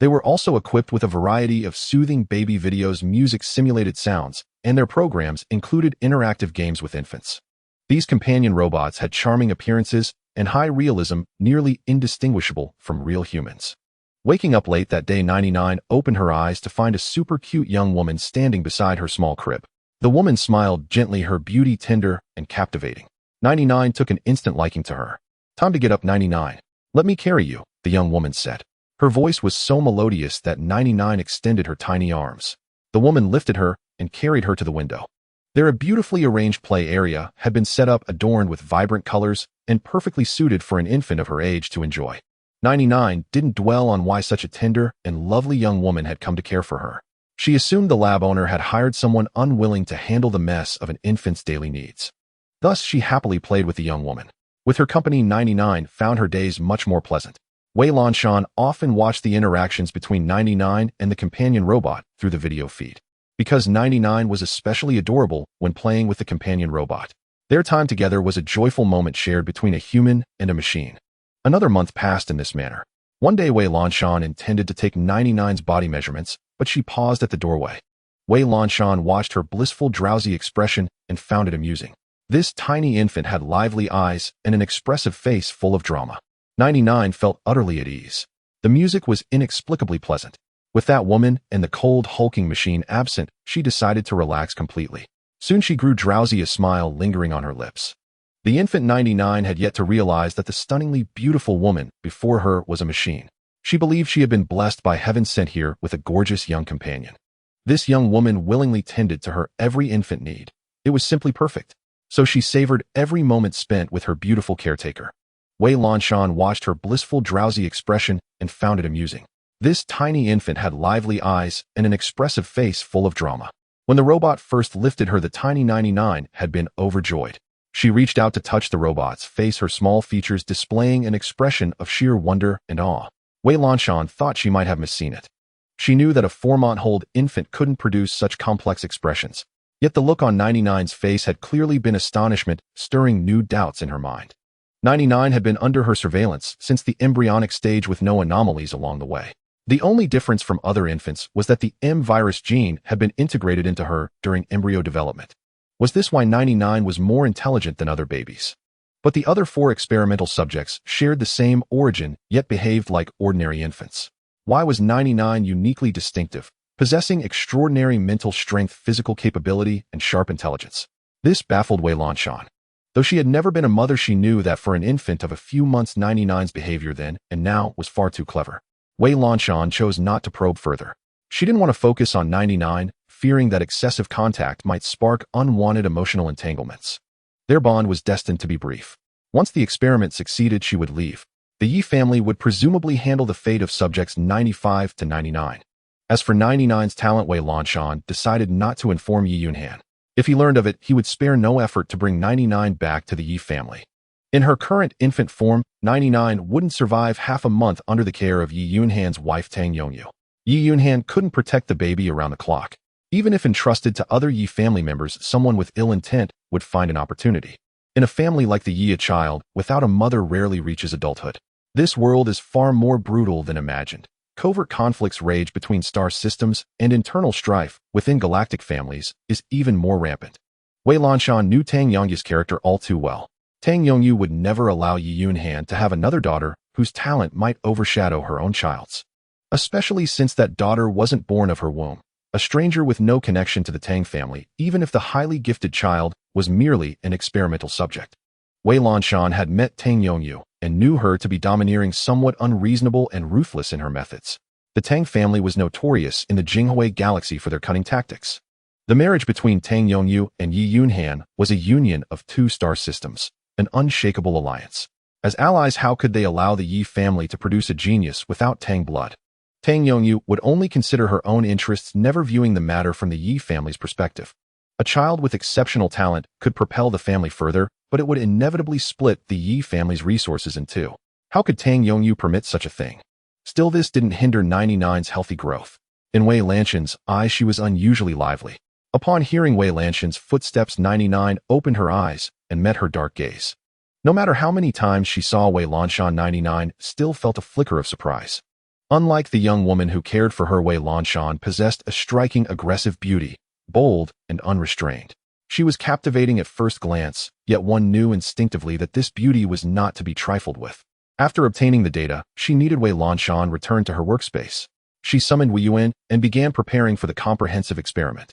They were also equipped with a variety of soothing baby videos, music-simulated sounds, and their programs included interactive games with infants. These companion robots had charming appearances and high realism, nearly indistinguishable from real humans. Waking up late that day, 99 opened her eyes to find a super cute young woman standing beside her small crib. The woman smiled gently, her beauty tender and captivating. 99 took an instant liking to her. "Time to get up, 99. Let me carry you," the young woman said. Her voice was so melodious that 99 extended her tiny arms. The woman lifted her and carried her to the window. There, a beautifully arranged play area had been set up, adorned with vibrant colors and perfectly suited for an infant of her age to enjoy. 99 didn't dwell on why such a tender and lovely young woman had come to care for her. She assumed the lab owner had hired someone unwilling to handle the mess of an infant's daily needs. Thus, she happily played with the young woman. With her company, 99 found her days much more pleasant. Wei Lanshan often watched the interactions between 99 and the companion robot through the video feed. Because 99 was especially adorable when playing with the companion robot, their time together was a joyful moment shared between a human and a machine. Another month passed in this manner. One day, Wei Lanshan intended to take 99's body measurements, but she paused at the doorway. Wei Lanshan watched her blissful, drowsy expression and found it amusing. This tiny infant had lively eyes and an expressive face full of drama. 99 felt utterly at ease. The music was inexplicably pleasant. With that woman and the cold, hulking machine absent, she decided to relax completely. Soon she grew drowsy, a smile lingering on her lips. The infant 99 had yet to realize that the stunningly beautiful woman before her was a machine. She believed she had been blessed by heaven, sent here with a gorgeous young companion. This young woman willingly tended to her every infant need. It was simply perfect. So she savored every moment spent with her beautiful caretaker. Wei Lanshan watched her blissful, drowsy expression and found it amusing. This tiny infant had lively eyes and an expressive face full of drama. When the robot first lifted her, the tiny 99 had been overjoyed. She reached out to touch the robot's face, her small features displaying an expression of sheer wonder and awe. Wei Lanshan thought she might have misseen it. She knew that a 4-month-old infant couldn't produce such complex expressions. Yet the look on 99's face had clearly been astonishment, stirring new doubts in her mind. 99 had been under her surveillance since the embryonic stage with no anomalies along the way. The only difference from other infants was that the M virus gene had been integrated into her during embryo development. Was this why 99 was more intelligent than other babies? But the other 4 experimental subjects shared the same origin, yet behaved like ordinary infants. Why was 99 uniquely distinctive, possessing extraordinary mental strength, physical capability, and sharp intelligence? This baffled Wei Lanshan. Though she had never been a mother, she knew that for an infant of a few months, 99's behavior then and now was far too clever. Wei Lanshan chose not to probe further. She didn't want to focus on 99, fearing that excessive contact might spark unwanted emotional entanglements. Their bond was destined to be brief. Once the experiment succeeded, she would leave. The Yi family would presumably handle the fate of subjects 95 to 99. As for 99's talent, Wei Lanshan decided not to inform Yi Yunhan. If he learned of it, he would spare no effort to bring 99 back to the Yi family. In her current infant form, 99 wouldn't survive half a month under the care of Yi Yunhan's wife Tang Yongyu. Yi Yunhan couldn't protect the baby around the clock. Even if entrusted to other Yi family members, someone with ill intent would find an opportunity. In a family like the Yi, a child without a mother rarely reaches adulthood. This world is far more brutal than imagined. Covert conflicts rage between star systems, and internal strife within galactic families is even more rampant. Wei Lanshan knew Tang Yongyu's character all too well. Tang Yongyu would never allow Yi Yunhan to have another daughter whose talent might overshadow her own child's. Especially since that daughter wasn't born of her womb. A stranger with no connection to the Tang family, even if the highly gifted child was merely an experimental subject. Wei Lanshan had met Tang Yongyu and knew her to be domineering, somewhat unreasonable, and ruthless in her methods. The Tang family was notorious in the Jinghui galaxy for their cunning tactics. The marriage between Tang Yongyu and Yi Yunhan was a union of 2 star systems, an unshakable alliance. As allies, how could they allow the Yi family to produce a genius without Tang blood? Tang Yongyu would only consider her own interests, never viewing the matter from the Yi family's perspective. A child with exceptional talent could propel the family further, but it would inevitably split the Yi family's resources in 2. How could Tang Yongyu permit such a thing? Still, this didn't hinder 99's healthy growth. In Wei Lanshan's eyes, she was unusually lively. Upon hearing Wei Lanshan's footsteps, 99 opened her eyes and met her dark gaze. No matter how many times she saw Wei Lanshan, 99 still felt a flicker of surprise. Unlike the young woman who cared for her, Wei Lanshan possessed a striking, aggressive beauty, bold and unrestrained. She was captivating at first glance, yet one knew instinctively that this beauty was not to be trifled with. After obtaining the data, she needed Wei Lanshan return to her workspace. She summoned Wu Yuan and began preparing for the comprehensive experiment.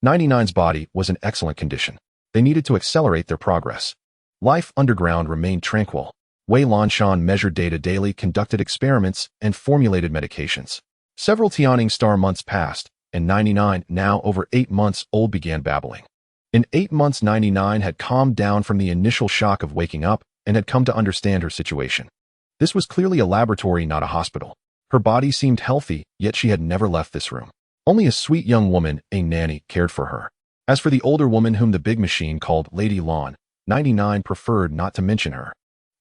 99's body was in excellent condition. They needed to accelerate their progress. Life underground remained tranquil. Wei Lanshan measured data daily, conducted experiments, and formulated medications. Several Tianing star months passed, and 99, now over 8 months old, began babbling. In 8 months, 99 had calmed down from the initial shock of waking up and had come to understand her situation. This was clearly a laboratory, not a hospital. Her body seemed healthy, yet she had never left this room. Only a sweet young woman, a nanny, cared for her. As for the older woman whom the big machine called Lady Lawn, 99 preferred not to mention her.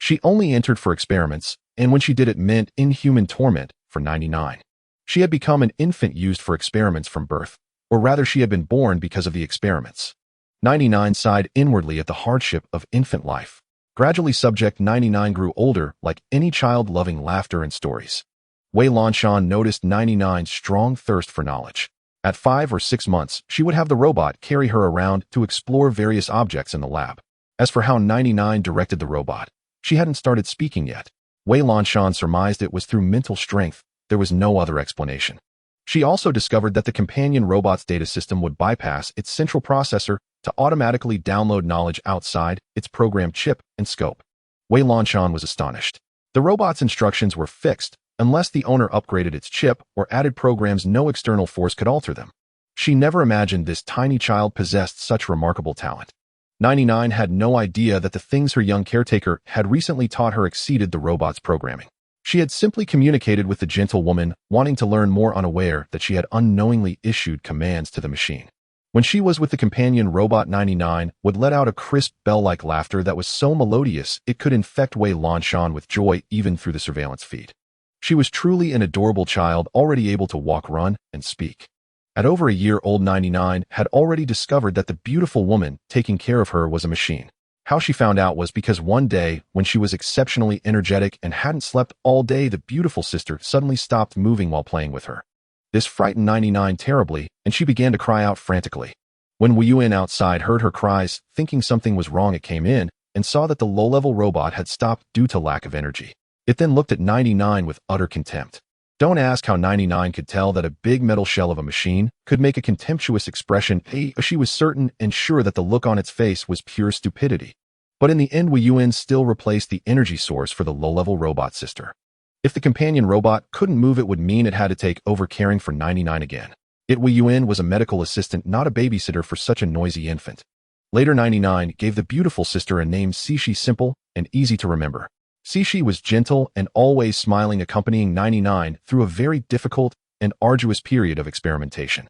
She only entered for experiments, and when she did it meant inhuman torment for 99. She had become an infant used for experiments from birth, or rather she had been born because of the experiments. 99 sighed inwardly at the hardship of infant life. Gradually subject 99 grew older, like any child, loving laughter and stories. Wei Lanshan noticed 99's strong thirst for knowledge. At 5 or 6 months, she would have the robot carry her around to explore various objects in the lab. As for how 99 directed the robot, she hadn't started speaking yet. Wei Lanshan surmised it was through mental strength. There was no other explanation. She also discovered that the companion robot's data system would bypass its central processor to automatically download knowledge outside its program chip and scope. Wei Lanshan was astonished. The robot's instructions were fixed. Unless the owner upgraded its chip or added programs, no external force could alter them. She never imagined this tiny child possessed such remarkable talent. 99 had no idea that the things her young caretaker had recently taught her exceeded the robot's programming. She had simply communicated with the gentle woman, wanting to learn more, unaware that she had unknowingly issued commands to the machine. When she was with the companion robot, 99 would let out a crisp bell-like laughter that was so melodious it could infect Wei Lanshan with joy even through the surveillance feed. She was truly an adorable child, already able to walk, run, and speak. At over a year old, 99 had already discovered that the beautiful woman taking care of her was a machine. How she found out was because one day, when she was exceptionally energetic and hadn't slept all day, the beautiful sister suddenly stopped moving while playing with her. This frightened 99 terribly, and she began to cry out frantically. When Wu Yuan outside heard her cries, thinking something was wrong, it came in and saw that the low-level robot had stopped due to lack of energy. It then looked at 99 with utter contempt. Don't ask how 99 could tell that a big metal shell of a machine could make a contemptuous expression. She was certain and sure that the look on its face was pure stupidity. But in the end, Wu Yuan still replaced the energy source for the low-level robot sister. If the companion robot couldn't move, it would mean it had to take over caring for 99 again. Wu Yuan was a medical assistant, not a babysitter for such a noisy infant. Later, 99 gave the beautiful sister a name, Xixiu, simple and easy to remember. Xixiu was gentle and always smiling, accompanying 99 through a very difficult and arduous period of experimentation.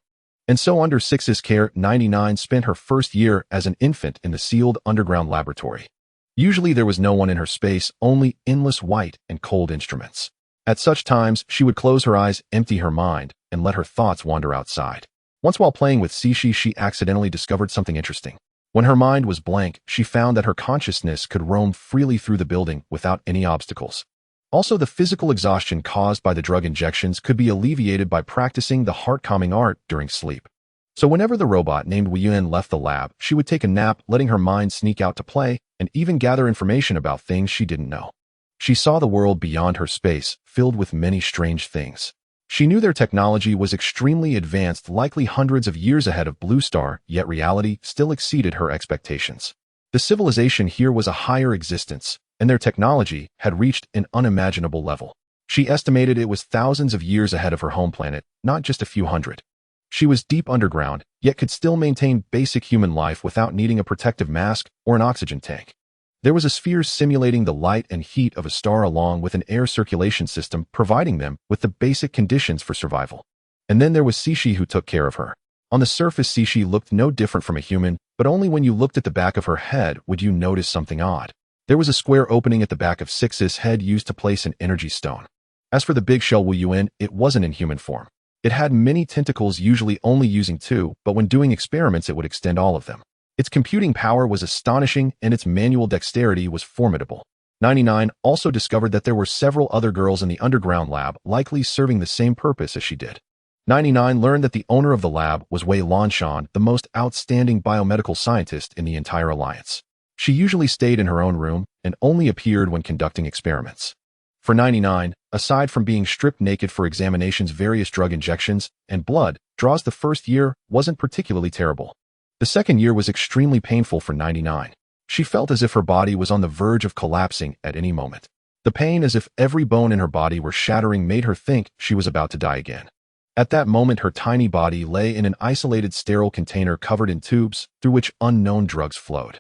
And so, under Six's care, 99 spent her first year as an infant in the sealed underground laboratory. Usually there was no one in her space, only endless white and cold instruments. At such times, she would close her eyes, empty her mind, and let her thoughts wander outside. Once while playing with Xixiu, she accidentally discovered something interesting. When her mind was blank, she found that her consciousness could roam freely through the building without any obstacles. Also, the physical exhaustion caused by the drug injections could be alleviated by practicing the heart-calming art during sleep. So whenever the robot named Wu Yuan left the lab, she would take a nap, letting her mind sneak out to play and even gather information about things she didn't know. She saw the world beyond her space, filled with many strange things. She knew their technology was extremely advanced, likely hundreds of years ahead of Blue Star, yet reality still exceeded her expectations. The civilization here was a higher existence, and their technology had reached an unimaginable level. She estimated it was thousands of years ahead of her home planet, not just a few hundred. She was deep underground, yet could still maintain basic human life without needing a protective mask or an oxygen tank. There was a sphere simulating the light and heat of a star, along with an air circulation system providing them with the basic conditions for survival. And then there was Xixiu, who took care of her. On the surface, Xixiu looked no different from a human, but only when you looked at the back of her head would you notice something odd. There was a square opening at the back of Six's head used to place an energy stone. As for the big shell Wu Yuan, it wasn't in human form. It had many tentacles, usually only using 2, but when doing experiments it would extend all of them. Its computing power was astonishing and its manual dexterity was formidable. 99 also discovered that there were several other girls in the underground lab likely serving the same purpose as she did. 99 learned that the owner of the lab was Wei Lanshan, the most outstanding biomedical scientist in the entire alliance. She usually stayed in her own room and only appeared when conducting experiments. For 99, aside from being stripped naked for examinations, various drug injections, and blood draws, the first year wasn't particularly terrible. The second year was extremely painful for 99. She felt as if her body was on the verge of collapsing at any moment. The pain, as if every bone in her body were shattering, made her think she was about to die again. At that moment, her tiny body lay in an isolated sterile container covered in tubes through which unknown drugs flowed.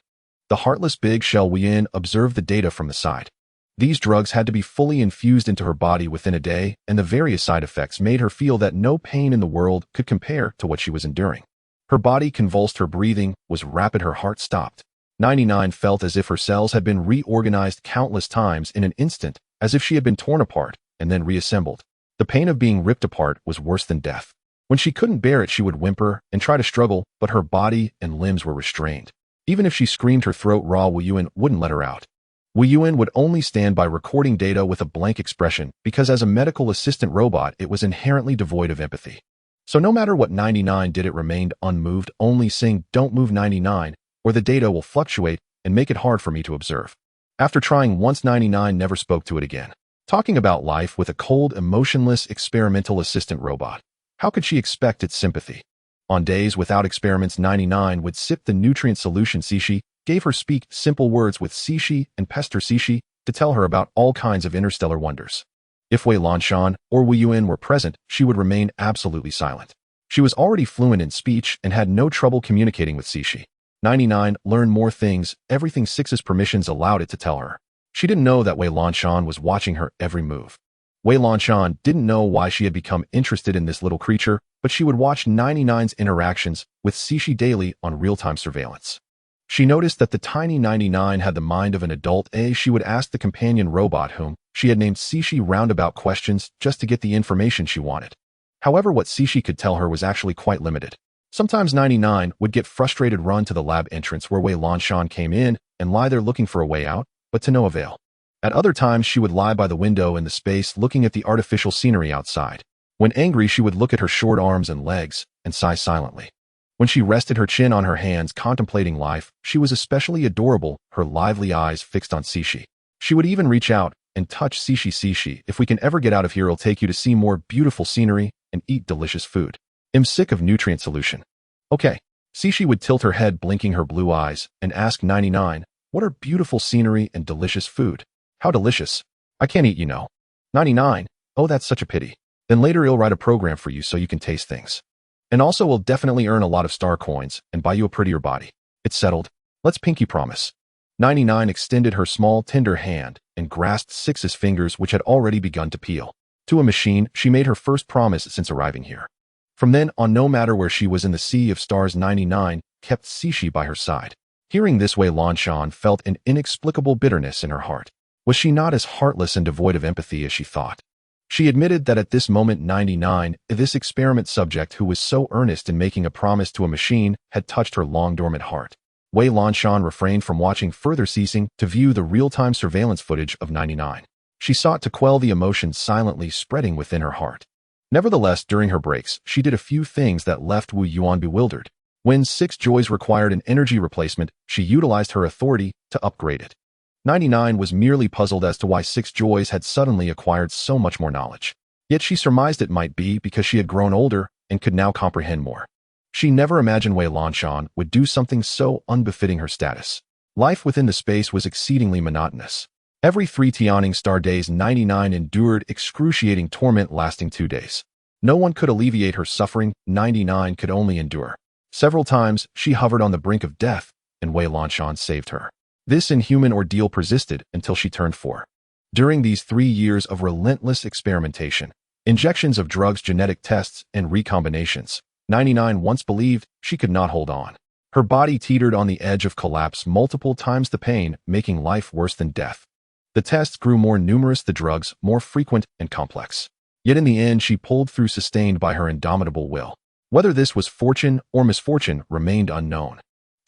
The heartless Big Shell Wein observed the data from the side. These drugs had to be fully infused into her body within a day, and the various side effects made her feel that no pain in the world could compare to what she was enduring. Her body convulsed, her breathing was rapid, her heart stopped. 99 felt as if her cells had been reorganized countless times in an instant, as if she had been torn apart and then reassembled. The pain of being ripped apart was worse than death. When she couldn't bear it, she would whimper and try to struggle, but her body and limbs were restrained. Even if she screamed her throat raw, Wu Yuan wouldn't let her out. Wu Yuan would only stand by recording data with a blank expression because as a medical assistant robot, it was inherently devoid of empathy. So no matter what 99 did, it remained unmoved, only saying, "Don't move 99, or the data will fluctuate and make it hard for me to observe." After trying once, 99 never spoke to it again. Talking about life with a cold, emotionless experimental assistant robot, how could she expect its sympathy? On days without experiments, 99 would sip the nutrient solution Xixiu gave her, speak simple words with Xixiu, and pester Xixiu to tell her about all kinds of interstellar wonders. If Wei Lanshan or Wu Yuan were present, she would remain absolutely silent. She was already fluent in speech and had no trouble communicating with Xixiu. 99 learned more things, everything Six's permissions allowed it to tell her. She didn't know that Wei Lanshan was watching her every move. Wei Lanshan didn't know why she had become interested in this little creature, but she would watch 99's interactions with Xixiu daily on real-time surveillance. She noticed that the tiny 99 had the mind of an adult. She would ask the companion robot, whom she had named Xixiu, roundabout questions just to get the information she wanted. However, what Xixiu could tell her was actually quite limited. Sometimes 99 would get frustrated, run to the lab entrance where Wei Lanshan came in, and lie there looking for a way out, but to no avail. At other times, she would lie by the window in the space looking at the artificial scenery outside. When angry, she would look at her short arms and legs and sigh silently. When she rested her chin on her hands contemplating life, she was especially adorable, her lively eyes fixed on Xixiu. She would even reach out and touch Xixiu. "Xixiu, if we can ever get out of here, I'll take you to see more beautiful scenery and eat delicious food. I'm sick of nutrient solution." "Okay." Xixiu would tilt her head, blinking her blue eyes, and ask 99, "What are beautiful scenery and delicious food? How delicious. I can't eat, you know." 99, "Oh, that's such a pity. Then later I'll write a program for you so you can taste things. And also we'll definitely earn a lot of star coins and buy you a prettier body. It's settled. Let's pinky promise." 99 extended her small, tender hand and grasped Six's fingers, which had already begun to peel. To a machine, she made her first promise since arriving here. From then on, no matter where she was in the sea of stars, 99 kept Xixiu by her side. Hearing this, Wei Lanshan felt an inexplicable bitterness in her heart. Was she not as heartless and devoid of empathy as she thought? She admitted that at this moment, 99, this experiment subject who was so earnest in making a promise to a machine, had touched her long-dormant heart. Wei Lanshan refrained from watching further, ceasing to view the real-time surveillance footage of 99. She sought to quell the emotions silently spreading within her heart. Nevertheless, during her breaks, she did a few things that left Wu Yuan bewildered. When Six Joys required an energy replacement, she utilized her authority to upgrade it. 99 was merely puzzled as to why Six Joys had suddenly acquired so much more knowledge. Yet she surmised it might be because she had grown older and could now comprehend more. She never imagined Wei Lanshan would do something so unbefitting her status. Life within the space was exceedingly monotonous. Every 3 Tianing star days, 99 endured excruciating torment lasting 2 days. No one could alleviate her suffering, 99 could only endure. Several times, she hovered on the brink of death, and Wei Lanshan saved her. This inhuman ordeal persisted until she turned 4. During these 3 years of relentless experimentation, injections of drugs, genetic tests, and recombinations, 99 once believed she could not hold on. Her body teetered on the edge of collapse, multiple times the pain, making life worse than death. The tests grew more numerous, the drugs more frequent and complex. Yet in the end, she pulled through, sustained by her indomitable will. Whether this was fortune or misfortune remained unknown.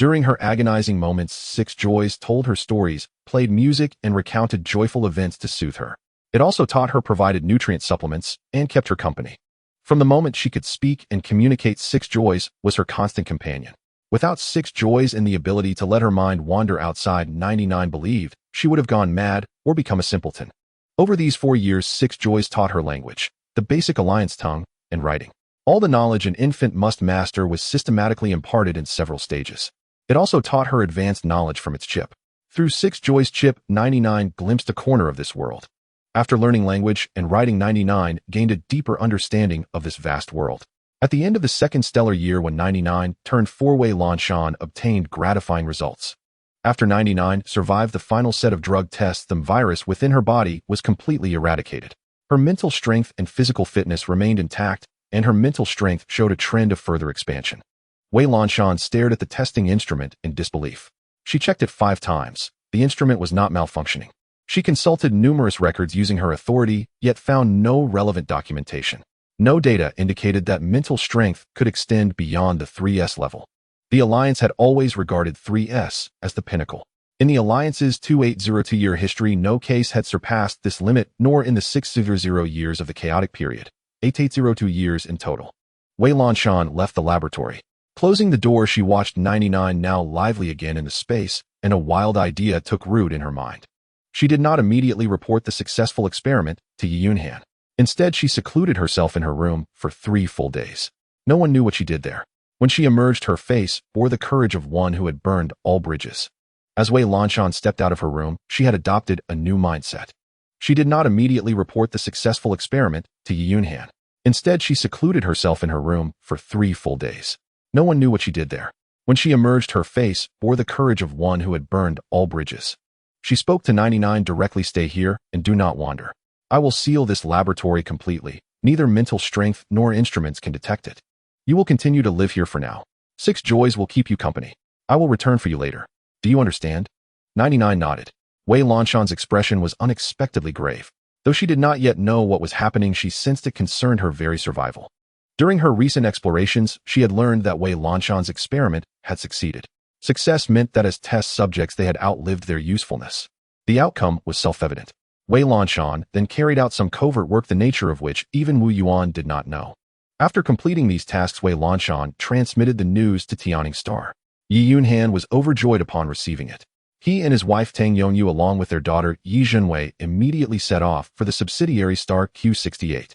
During her agonizing moments, Six Joys told her stories, played music, and recounted joyful events to soothe her. It also taught her, provided nutrient supplements, and kept her company. From the moment she could speak and communicate, Six Joys was her constant companion. Without Six Joys and the ability to let her mind wander outside, 99 believed she would have gone mad or become a simpleton. Over these 4 years, Six Joys taught her language, the basic alliance tongue, and writing. All the knowledge an infant must master was systematically imparted in several stages. It also taught her advanced knowledge from its chip. Through Six Joys' chip, 99 glimpsed a corner of this world. After learning language and writing, 99 gained a deeper understanding of this vast world. At the end of the second stellar year, when 99 turned 4, Wei Lanshan obtained gratifying results. After 99 survived the final set of drug tests, the virus within her body was completely eradicated. Her mental strength and physical fitness remained intact, and her mental strength showed a trend of further expansion. Wei Lanshan stared at the testing instrument in disbelief. She checked it 5 times. The instrument was not malfunctioning. She consulted numerous records using her authority, yet found no relevant documentation. No data indicated that mental strength could extend beyond the 3S level. The Alliance had always regarded 3S as the pinnacle. In the Alliance's 2802-year history, no case had surpassed this limit, nor in the 600 years of the chaotic period, 8802 years in total. Wei Lanshan left the laboratory. Closing the door, she watched 99 now lively again in the space, and a wild idea took root in her mind. She did not immediately report the successful experiment to Yi Yunhan. Instead, she secluded herself in her room for 3 full days. No one knew what she did there. When she emerged, her face bore the courage of one who had burned all bridges. As Wei Lanshan stepped out of her room, she had adopted a new mindset. She did not immediately report the successful experiment to Yi Yunhan. Instead, she secluded herself in her room for 3 full days. No one knew what she did there. When she emerged, her face bore the courage of one who had burned all bridges. She spoke to 99 directly. Stay here and do not wander. I will seal this laboratory completely. Neither mental strength nor instruments can detect it. You will continue to live here for now. Six Joys will keep you company. I will return for you later. Do you understand? 99 nodded. Wei Lanshan's expression was unexpectedly grave. Though she did not yet know what was happening, she sensed it concerned her very survival. During her recent explorations, she had learned that Wei Lanshan's experiment had succeeded. Success meant that as test subjects they had outlived their usefulness. The outcome was self-evident. Wei Lanshan then carried out some covert work, the nature of which even Wu Yuan did not know. After completing these tasks, Wei Lanshan transmitted the news to Tianning Star. Yi Yunhan was overjoyed upon receiving it. He and his wife Tang Yongyu, along with their daughter Yi Zhenwei, immediately set off for the subsidiary star Q68.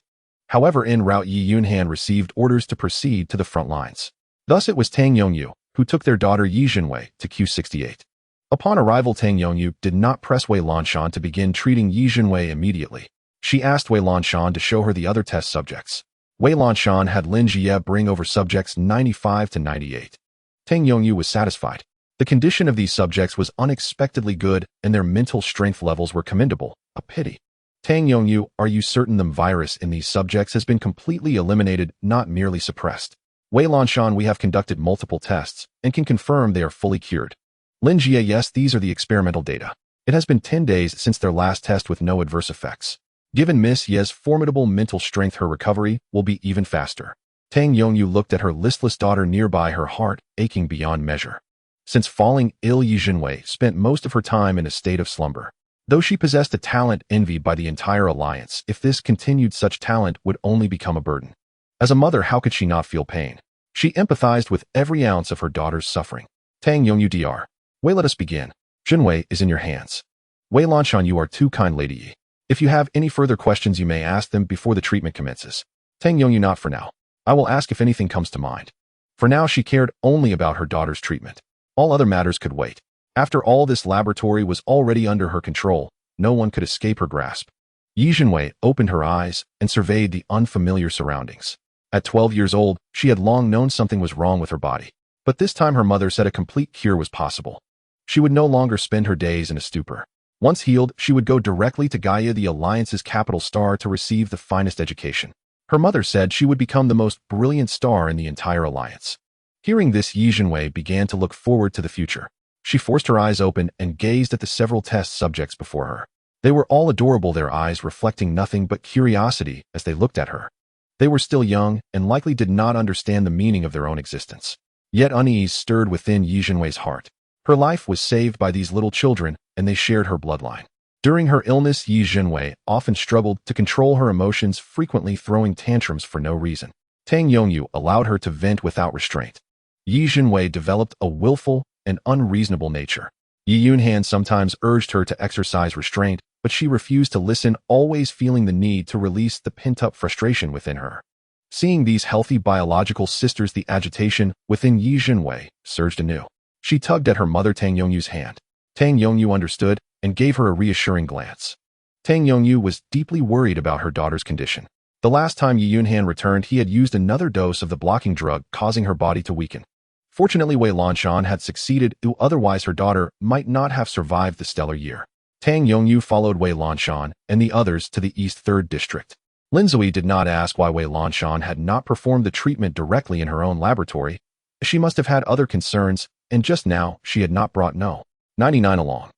However, en route, Yi Yunhan received orders to proceed to the front lines. Thus it was Tang Yongyu who took their daughter Yi Zhenwei to Q68. Upon arrival, Tang Yongyu did not press Wei Lanshan to begin treating Yi Zhenwei immediately. She asked Wei Lanshan to show her the other test subjects. Wei Lanshan had Lin Jie bring over subjects 95 to 98. Tang Yongyu was satisfied. The condition of these subjects was unexpectedly good, and their mental strength levels were commendable. A pity. Tang Yongyu, are you certain the virus in these subjects has been completely eliminated, not merely suppressed? Wei Lanshan, we have conducted multiple tests and can confirm they are fully cured. Lin Jie, yes, these are the experimental data. It has been 10 days since their last test with no adverse effects. Given Miss Ye's formidable mental strength, her recovery will be even faster. Tang Yongyu looked at her listless daughter nearby, her heart aching beyond measure. Since falling ill, Yi Zhenwei spent most of her time in a state of slumber. Though she possessed a talent envied by the entire alliance, if this continued, such talent would only become a burden. As a mother, how could she not feel pain? She empathized with every ounce of her daughter's suffering. Tang Yongyu, Dr. Wei, let us begin. Zhenwei is in your hands. Wei Lanshan, you are too kind, Lady Yi. If you have any further questions, you may ask them before the treatment commences. Tang Yongyu, not for now. I will ask if anything comes to mind. For now, she cared only about her daughter's treatment. All other matters could wait. After all, this laboratory was already under her control. No one could escape her grasp. Yi Zhenwei opened her eyes and surveyed the unfamiliar surroundings. At 12 years old, she had long known something was wrong with her body. But this time her mother said a complete cure was possible. She would no longer spend her days in a stupor. Once healed, she would go directly to Gaia, the Alliance's capital star, to receive the finest education. Her mother said she would become the most brilliant star in the entire Alliance. Hearing this, Yi Zhenwei began to look forward to the future. She forced her eyes open and gazed at the several test subjects before her. They were all adorable, their eyes reflecting nothing but curiosity as they looked at her. They were still young and likely did not understand the meaning of their own existence. Yet unease stirred within Yi Jinwei's heart. Her life was saved by these little children, and they shared her bloodline. During her illness, Yi Jinwei often struggled to control her emotions, frequently throwing tantrums for no reason. Tang Yongyu allowed her to vent without restraint. Yi Jinwei developed a willful and unreasonable nature. Yi Yunhan sometimes urged her to exercise restraint, but she refused to listen, always feeling the need to release the pent-up frustration within her. Seeing these healthy biological sisters, the agitation within Yi Jinwei surged anew. She tugged at her mother Tang Yongyu's hand. Tang Yongyu understood and gave her a reassuring glance. Tang Yongyu was deeply worried about her daughter's condition. The last time Yi Yunhan returned, he had used another dose of the blocking drug, causing her body to weaken. Fortunately, Wei Lanshan had succeeded, otherwise her daughter might not have survived the stellar year. Tang Yongyu followed Wei Lanshan and the others to the East 3rd District. Lin Zui did not ask why Wei Lanshan had not performed the treatment directly in her own laboratory. She must have had other concerns, and just now she had not brought No. 99 along.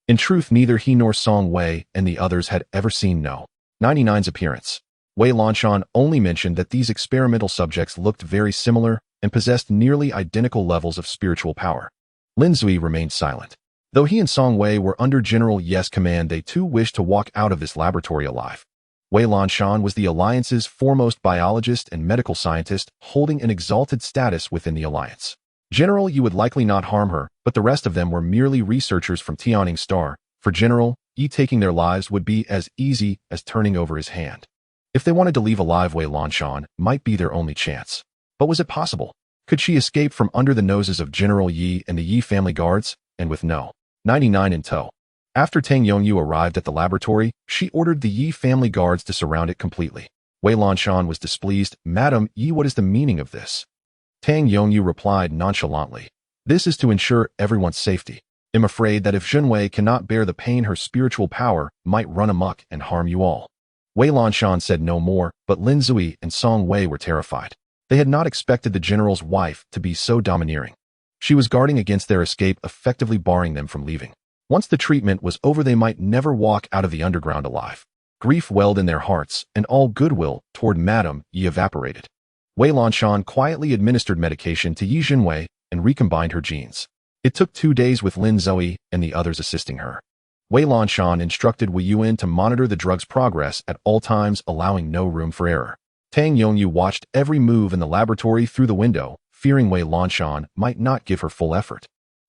In truth, neither he nor Song Wei and the others had ever seen No. 99's appearance. Wei Lanshan only mentioned that these experimental subjects looked very similar and possessed nearly identical levels of spiritual power. Lin Zui remained silent. Though he and Song Wei were under General Ye's command, they too wished to walk out of this laboratory alive. Wei Lanshan was the Alliance's foremost biologist and medical scientist, holding an exalted status within the Alliance. General Yi would likely not harm her, but the rest of them were merely researchers from Tianning Star. For General Yi, taking their lives would be as easy as turning over his hand. If they wanted to leave alive, Wei Lanshan might be their only chance. But was it possible? Could she escape from under the noses of General Yi and the Yi family guards, and with No. 99 in tow? After Tang Yongyu arrived at the laboratory, she ordered the Yi family guards to surround it completely. Wei Lanshan was displeased. "Madam Yi, what is the meaning of this?" Tang Yongyu replied nonchalantly. "This is to ensure everyone's safety. I'm afraid that if Jinwei cannot bear the pain, her spiritual power might run amok and harm you all." Wei Lanshan said no more, but Lin Zui and Song Wei were terrified. They had not expected the general's wife to be so domineering. She was guarding against their escape, effectively barring them from leaving. Once the treatment was over, they might never walk out of the underground alive. Grief welled in their hearts, and all goodwill toward Madame Yi evaporated. Wei Lanshan quietly administered medication to Yi Jinwei and recombined her genes. It took 2 days with Lin Zui and the others assisting her. Wei Lanshan instructed Wei Yuan to monitor the drug's progress at all times, allowing no room for error. Tang Yongyu watched every move in the laboratory through the window, fearing Wei Lanshan might not give her full effort.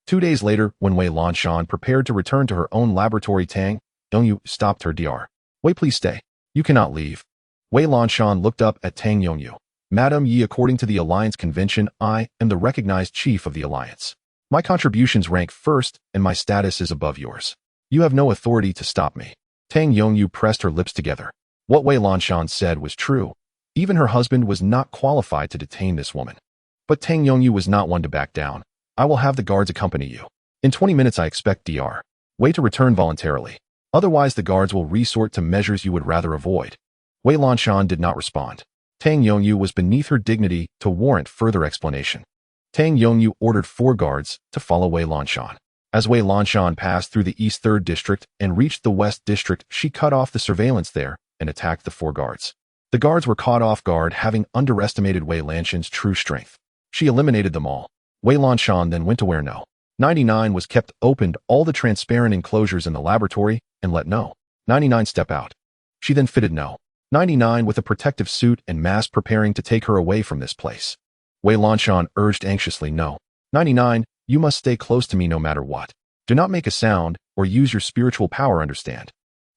2 days later, when Wei Lanshan prepared to return to her own laboratory, Tang Yongyu stopped her. "Dr. Wei, please stay. You cannot leave." Wei Lanshan looked up at Tang Yongyu. "Madame Yi, according to the Alliance Convention, I am the recognized chief of the Alliance. My contributions rank first, and my status is above yours. You have no authority to stop me." Tang Yongyu pressed her lips together. What Wei Lanshan said was true. Even her husband was not qualified to detain this woman. But Tang Yongyu was not one to back down. "I will have the guards accompany you. In 20 minutes I expect Dr. Wei to return voluntarily. Otherwise the guards will resort to measures you would rather avoid." Wei Lanshan did not respond. Tang Yongyu was beneath her dignity to warrant further explanation. Tang Yongyu ordered 4 guards to follow Wei Lanshan. As Wei Lanshan passed through the East 3rd District and reached the West District, she cut off the surveillance there and attacked the 4 guards. The guards were caught off guard, having underestimated Wei Lanshan's true strength. She eliminated them all. Wei Lanshan then went to where No. 99 was kept, opened all the transparent enclosures in the laboratory, and let No. 99 step out. She then fitted No. 99 with a protective suit and mask, preparing to take her away from this place. Wei Lanshan urged anxiously, "No. 99, you must stay close to me no matter what. Do not make a sound or use your spiritual power, understand?"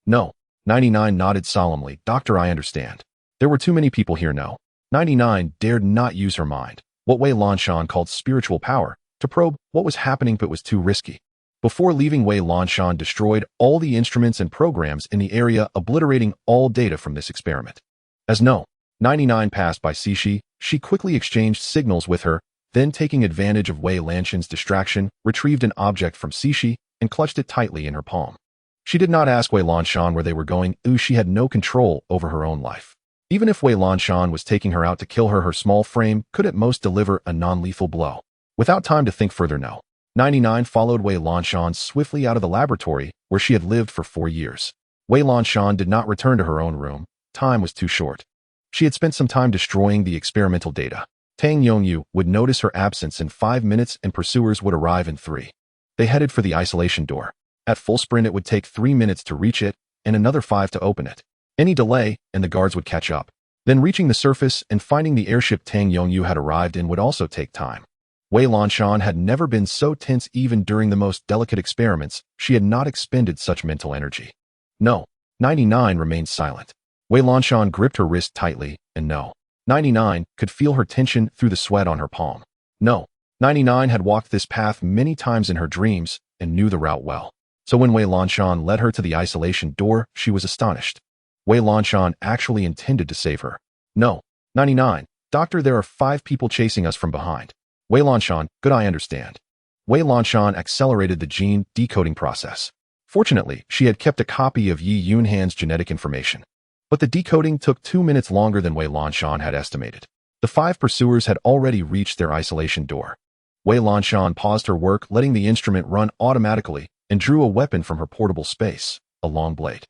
No. 99 nodded solemnly. "Doctor, I understand." There were too many people here. No. 99 dared not use her mind, what Wei Lanshan called spiritual power, to probe what was happening, but was too risky. Before leaving, Wei Lanshan destroyed all the instruments and programs in the area, obliterating all data from this experiment. As No. 99 passed by Xixiu, she quickly exchanged signals with her, then taking advantage of Wei Lanshan's distraction, retrieved an object from Xixiu and clutched it tightly in her palm. She did not ask Wei Lanshan where they were going. She had no control over her own life. Even if Wei Lanshan was taking her out to kill her, her small frame could at most deliver a non-lethal blow. Without time to think further, No. 99 followed Wei Lanshan swiftly out of the laboratory where she had lived for 4 years. Wei Lanshan did not return to her own room. Time was too short. She had spent some time destroying the experimental data. Tang Yongyu would notice her absence in 5 minutes and pursuers would arrive in 3. They headed for the isolation door. At full sprint it would take 3 minutes to reach it and another 5 to open it. Any delay and the guards would catch up. Then reaching the surface and finding the airship Tang Yongyu had arrived in would also take time. Wei Lanshan had never been so tense even during the most delicate experiments. She had not expended such mental energy. No. 99 remained silent. Wei Lanshan gripped her wrist tightly, and no. 99 could feel her tension through the sweat on her palm. No. 99 had walked this path many times in her dreams and knew the route well. So when Wei Lanshan led her to the isolation door, she was astonished. Wei Lanshan actually intended to save her. No. 99. Doctor, there are 5 people chasing us from behind. Wei Lanshan, good, I understand. Wei Lanshan accelerated the gene decoding process. Fortunately, she had kept a copy of Yi Yunhan's genetic information. But the decoding took 2 minutes longer than Wei Lanshan had estimated. The 5 pursuers had already reached their isolation door. Wei Lanshan paused her work, letting the instrument run automatically, and drew a weapon from her portable space, a long blade.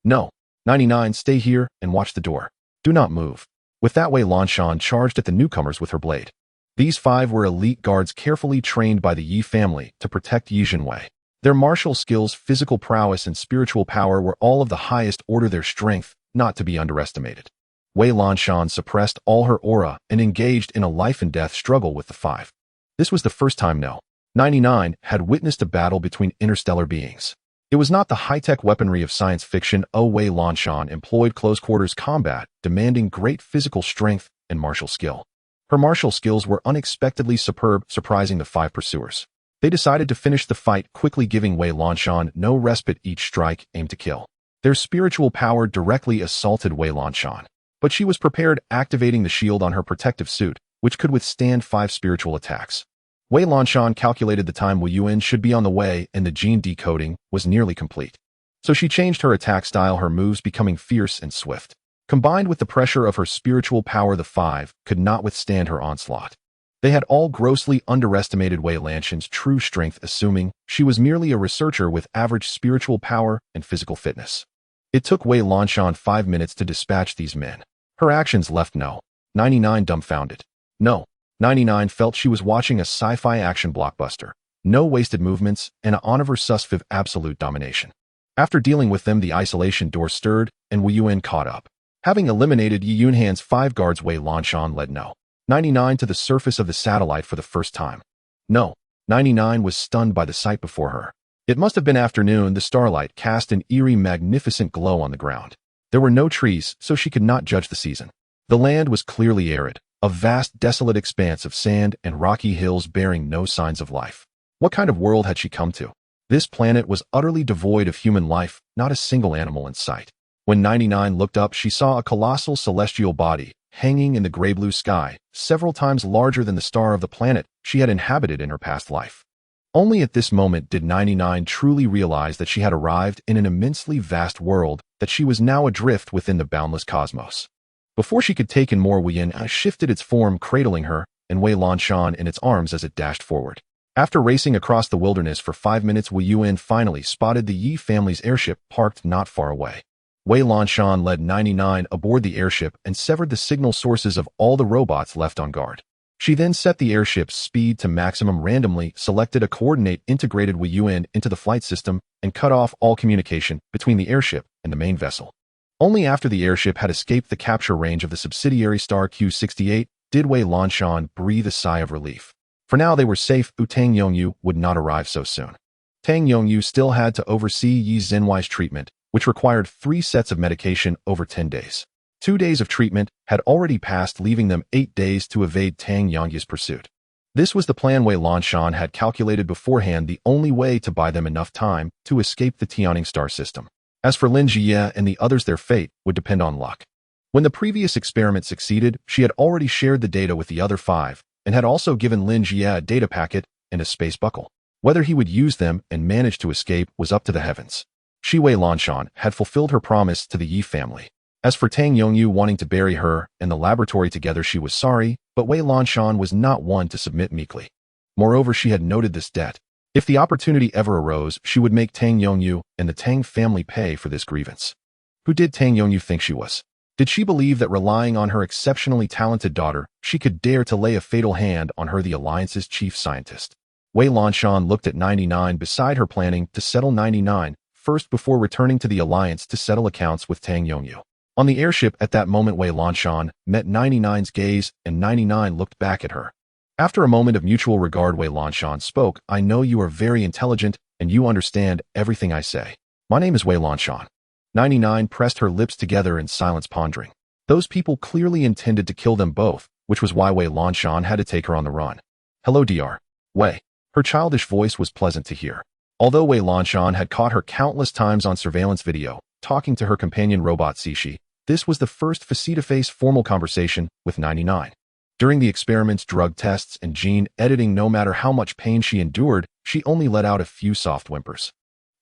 No. 99, stay here and watch the door. Do not move. With that, Wei Lanshan charged at the newcomers with her blade. These 5 were elite guards carefully trained by the Yi family to protect Yi Jinwei. Their martial skills, physical prowess, and spiritual power were all of the highest order, their strength not to be underestimated. Wei Lanshan suppressed all her aura and engaged in a life-and-death struggle with the 5. This was the first time 99 had witnessed a battle between interstellar beings. It was not the high-tech weaponry of science fiction. Wei Lanshan employed close-quarters combat, demanding great physical strength and martial skill. Her martial skills were unexpectedly superb, surprising the 5 pursuers. They decided to finish the fight quickly, giving Wei Lanshan no respite. Each strike aimed to kill. Their spiritual power directly assaulted Wei Lanshan, but she was prepared, activating the shield on her protective suit, which could withstand 5 spiritual attacks. Wei Lanshan calculated the time Wu Yuan should be on the way and the gene decoding was nearly complete. So she changed her attack style, her moves becoming fierce and swift. Combined with the pressure of her spiritual power, the 5 could not withstand her onslaught. They had all grossly underestimated Wei Lanshan's true strength, assuming she was merely a researcher with average spiritual power and physical fitness. It took Wei Lanshan 5 minutes to dispatch these men. Her actions left 99 dumbfounded. 99 felt she was watching a sci-fi action blockbuster. No wasted movements and an unversustive absolute domination. After dealing with them, the isolation door stirred and Wu Yuan caught up. Having eliminated Yi Yunhan's 5 guards, Wei Lanshan led 99 to the surface of the satellite for the first time. 99 was stunned by the sight before her. It must have been afternoon. The starlight cast an eerie, magnificent glow on the ground. There were no trees, so she could not judge the season. The land was clearly arid, a vast, desolate expanse of sand and rocky hills bearing no signs of life. What kind of world had she come to? This planet was utterly devoid of human life, not a single animal in sight. When 99 looked up, she saw a colossal celestial body, hanging in the gray-blue sky, several times larger than the star of the planet she had inhabited in her past life. Only at this moment did 99 truly realize that she had arrived in an immensely vast world, that she was now adrift within the boundless cosmos. Before she could take in more, Wu Yin shifted its form, cradling her, and Wei Lanshan in its arms as it dashed forward. After racing across the wilderness for 5 minutes, Wu Yuan finally spotted the Yi family's airship parked not far away. Wei Lanshan led 99 aboard the airship and severed the signal sources of all the robots left on guard. She then set the airship's speed to maximum, randomly selected a coordinate, integrated Wu Yuan into the flight system, and cut off all communication between the airship and the main vessel. Only after the airship had escaped the capture range of the subsidiary star Q68 did Wei Lanshan breathe a sigh of relief. For now they were safe. Tang Yongyu would not arrive so soon. Tang Yongyu still had to oversee Yi Jinwei's treatment, which required 3 sets of medication over 10 days. 2 days of treatment had already passed, leaving them 8 days to evade Tang Yongyu's pursuit. This was the plan Wei Lanshan had calculated beforehand, the only way to buy them enough time to escape the Tianing star system. As for Lin Jie and the others, their fate would depend on luck. When the previous experiment succeeded, she had already shared the data with the other 5, and had also given Lin Jie a data packet and a space buckle. Whether he would use them and manage to escape was up to the heavens. Wei Lanshan had fulfilled her promise to the Yi family. As for Tang Yongyu wanting to bury her and the laboratory together, she was sorry, but Wei Lanshan was not one to submit meekly. Moreover, she had noted this debt. If the opportunity ever arose, she would make Tang Yongyu and the Tang family pay for this grievance. Who did Tang Yongyu think she was? Did she believe that relying on her exceptionally talented daughter, she could dare to lay a fatal hand on her, the Alliance's chief scientist? Wei Lanshan looked at 99 beside her, planning to settle 99 first before returning to the Alliance to settle accounts with Tang Yongyu. On the airship at that moment, Wei Lanshan met 99's gaze, and 99 looked back at her. After a moment of mutual regard, Wei Lanshan spoke, "I know you are very intelligent, and you understand everything I say. My name is Wei Lanshan." 99 pressed her lips together in silence, pondering. Those people clearly intended to kill them both, which was why Wei Lanshan had to take her on the run. "Hello, Dr. Wei." Her childish voice was pleasant to hear. Although Wei Lanshan had caught her countless times on surveillance video, talking to her companion robot Xixiu, this was the first face-to-face formal conversation with 99. During the experiments, drug tests, and gene editing, no matter how much pain she endured, she only let out a few soft whimpers.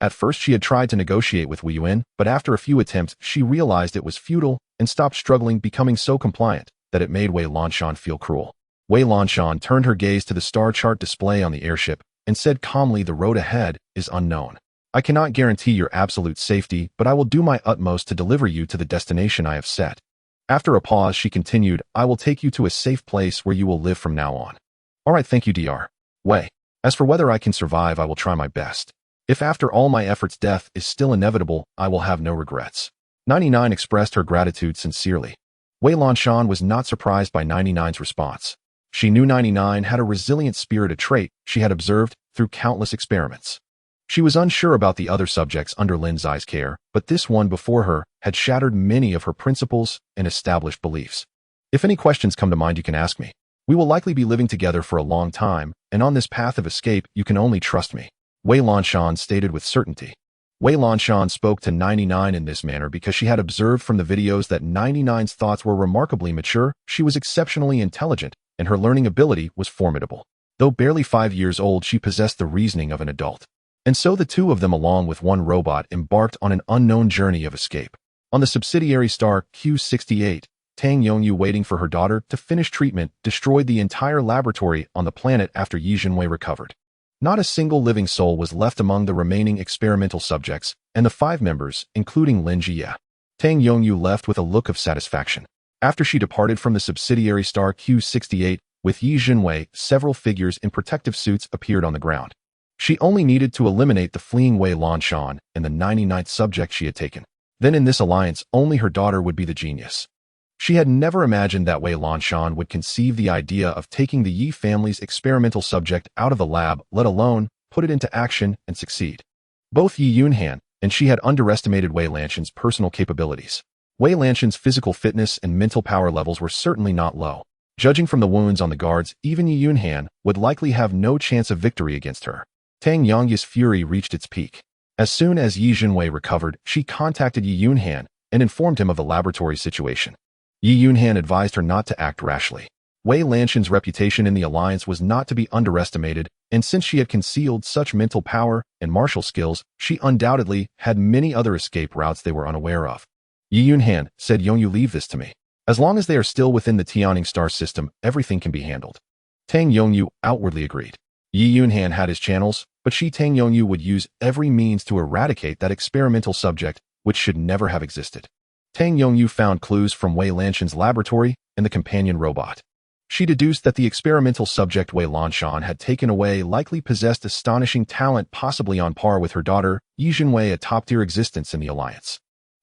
At first, she had tried to negotiate with Wei Yuan, but after a few attempts, she realized it was futile and stopped struggling, becoming so compliant that it made Wei Lanshan feel cruel. Wei Lanshan turned her gaze to the star chart display on the airship and said calmly, "The road ahead is unknown. I cannot guarantee your absolute safety, but I will do my utmost to deliver you to the destination I have set." After a pause, she continued, "I will take you to a safe place where you will live from now on." "All right, thank you, Dr. Wei. As for whether I can survive, I will try my best. If after all my efforts death is still inevitable, I will have no regrets." 99 expressed her gratitude sincerely. Wei Lanshan was not surprised by 99's response. She knew 99 had a resilient spirit, a trait she had observed through countless experiments. She was unsure about the other subjects under Lin Zai's care, but this one before her had shattered many of her principles and established beliefs. "If any questions come to mind, you can ask me. We will likely be living together for a long time, and on this path of escape, you can only trust me," Wei Lanshan stated with certainty. Wei Lanshan spoke to 99 in this manner because she had observed from the videos that 99's thoughts were remarkably mature, she was exceptionally intelligent, and her learning ability was formidable. Though barely 5 years old, she possessed the reasoning of an adult. And so the two of them, along with one robot, embarked on an unknown journey of escape. On the subsidiary star Q68, Tang Yongyu, waiting for her daughter to finish treatment, destroyed the entire laboratory on the planet after Yi Jinwei recovered. Not a single living soul was left among the remaining experimental subjects, and the 5 members, including Lin Jie. Tang Yongyu left with a look of satisfaction. After she departed from the subsidiary star Q68 with Yi Jinwei, several figures in protective suits appeared on the ground. She only needed to eliminate the fleeing Wei Lanshan and the 99th subject she had taken. Then in this alliance, only her daughter would be the genius. She had never imagined that Wei Lanshan would conceive the idea of taking the Yi family's experimental subject out of the lab, let alone put it into action and succeed. Both Yi Yunhan and she had underestimated Wei Lanshan's personal capabilities. Wei Lanshan's physical fitness and mental power levels were certainly not low. Judging from the wounds on the guards, even Yi Yunhan would likely have no chance of victory against her. Tang Yongyu's fury reached its peak. As soon as Yi Jinwei recovered, she contacted Yi Yunhan and informed him of the laboratory situation. Yi Yunhan advised her not to act rashly. Wei Lanshan's reputation in the Alliance was not to be underestimated, and since she had concealed such mental power and martial skills, she undoubtedly had many other escape routes they were unaware of. Yi Yunhan said, "Yongyu, leave this to me. As long as they are still within the Tianning star system, everything can be handled." Tang Yongyu outwardly agreed. Yi Yunhan had his channels, but Tang Yongyu would use every means to eradicate that experimental subject, which should never have existed. Tang Yongyu found clues from Wei Lanshan's laboratory and the companion robot. She deduced that the experimental subject Wei Lanshan had taken away likely possessed astonishing talent, possibly on par with her daughter, Yi Jinwei, a top-tier existence in the Alliance.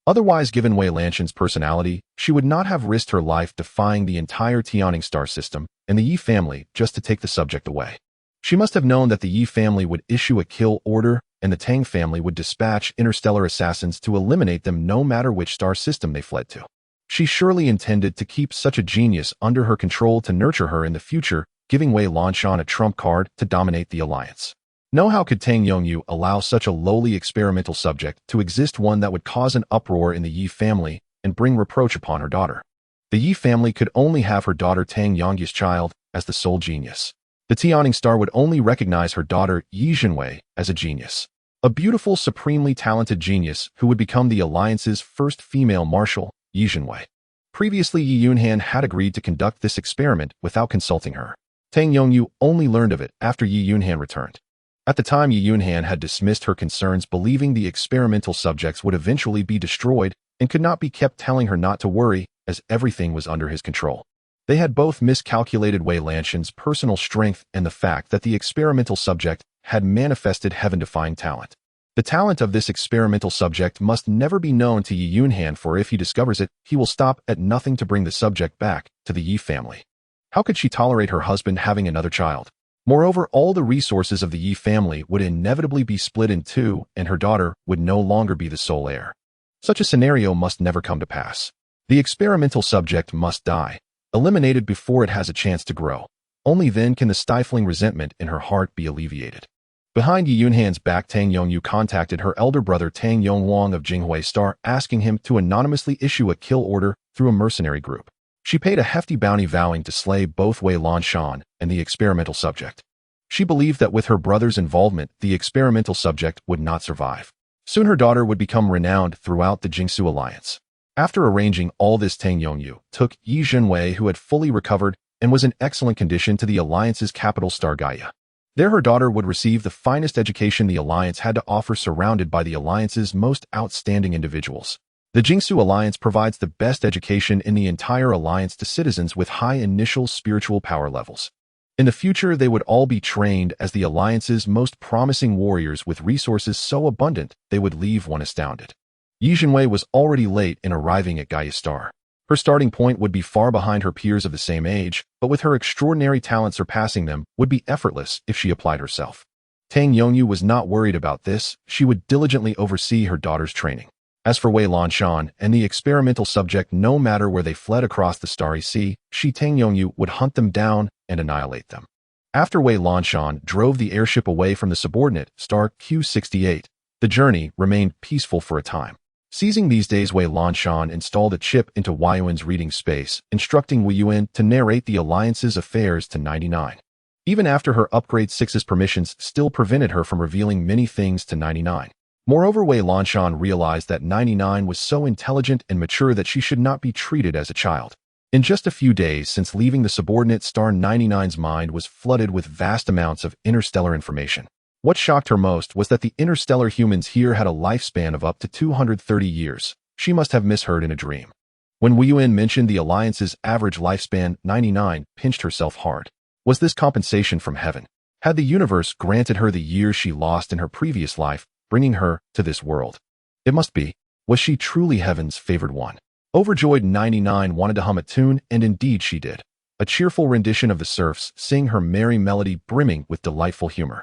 Otherwise, given Wei Lanshan's personality, she would not have risked her life defying the entire Tianning star system and the Yi family just to take the subject away. She must have known that the Yi family would issue a kill order and the Tang family would dispatch interstellar assassins to eliminate them no matter which star system they fled to. She surely intended to keep such a genius under her control to nurture her in the future, giving Wei Lanshan a trump card to dominate the Alliance. No, how could Tang Yongyu allow such a lowly experimental subject to exist, one that would cause an uproar in the Yi family and bring reproach upon her daughter? The Yi family could only have her daughter Tang Yongyu's child as the sole genius. The Tianning star would only recognize her daughter Yi Jinwei as a genius. A beautiful, supremely talented genius who would become the Alliance's first female marshal, Yi Jinwei. Previously, Yi Yunhan had agreed to conduct this experiment without consulting her. Tang Yongyu only learned of it after Yi Yunhan returned. At the time, Yi Yunhan had dismissed her concerns, believing the experimental subjects would eventually be destroyed and could not be kept telling her not to worry, as everything was under his control. They had both miscalculated Wei Lanshan's personal strength and the fact that the experimental subject had manifested heaven-defying talent. The talent of this experimental subject must never be known to Yi Yunhan, for if he discovers it, he will stop at nothing to bring the subject back to the Yi family. How could she tolerate her husband having another child? Moreover, all the resources of the Yi family would inevitably be split in two, and her daughter would no longer be the sole heir. Such a scenario must never come to pass. The experimental subject must die, eliminated before it has a chance to grow. Only then can the stifling resentment in her heart be alleviated. Behind Yi Yunhan's back, Tang Yongyu contacted her elder brother Tang Yongwang of Jinghui Star, asking him to anonymously issue a kill order through a mercenary group. She paid a hefty bounty, vowing to slay both Wei Lanshan and the experimental subject. She believed that with her brother's involvement, the experimental subject would not survive. Soon her daughter would become renowned throughout the Xixiu alliance. After arranging all this, Tang Yongyu took Yi Zhenwei, who had fully recovered and was in excellent condition, to the alliance's capital, Star Gaia. There her daughter would receive the finest education the alliance had to offer, surrounded by the alliance's most outstanding individuals. The Xixiu alliance provides the best education in the entire alliance to citizens with high initial spiritual power levels. In the future, they would all be trained as the alliance's most promising warriors, with resources so abundant they would leave one astounded. Yi Zhenwei was already late in arriving at Gaia Star. Her starting point would be far behind her peers of the same age, but with her extraordinary talent surpassing them would be effortless if she applied herself. Tang Yongyu was not worried about this. She would diligently oversee her daughter's training. As for Wei Lanshan and the experimental subject, no matter where they fled across the Starry Sea, she, Tang Yongyu, would hunt them down and annihilate them. After Wei Lanshan drove the airship away from the subordinate Star Q-68, the journey remained peaceful for a time. Seizing these days, Wei Lanshan installed a chip into Wei Yuan's reading space, instructing Wei Yuan to narrate the alliance's affairs to 99. Even after her upgrade 6's permissions still prevented her from revealing many things to 99. Moreover, Wei Lanshan realized that 99 was so intelligent and mature that she should not be treated as a child. In just a few days since leaving the subordinate, Star 99's mind was flooded with vast amounts of interstellar information. What shocked her most was that the interstellar humans here had a lifespan of up to 230 years. She must have misheard in a dream. When Wei Yuan mentioned the alliance's average lifespan, 99 pinched herself hard. Was this compensation from heaven? Had the universe granted her the years she lost in her previous life, bringing her to this world? It must be. Was she truly heaven's favored one? Overjoyed, 99 wanted to hum a tune, and indeed she did. A cheerful rendition of the Surfs sing her merry melody, brimming with delightful humor.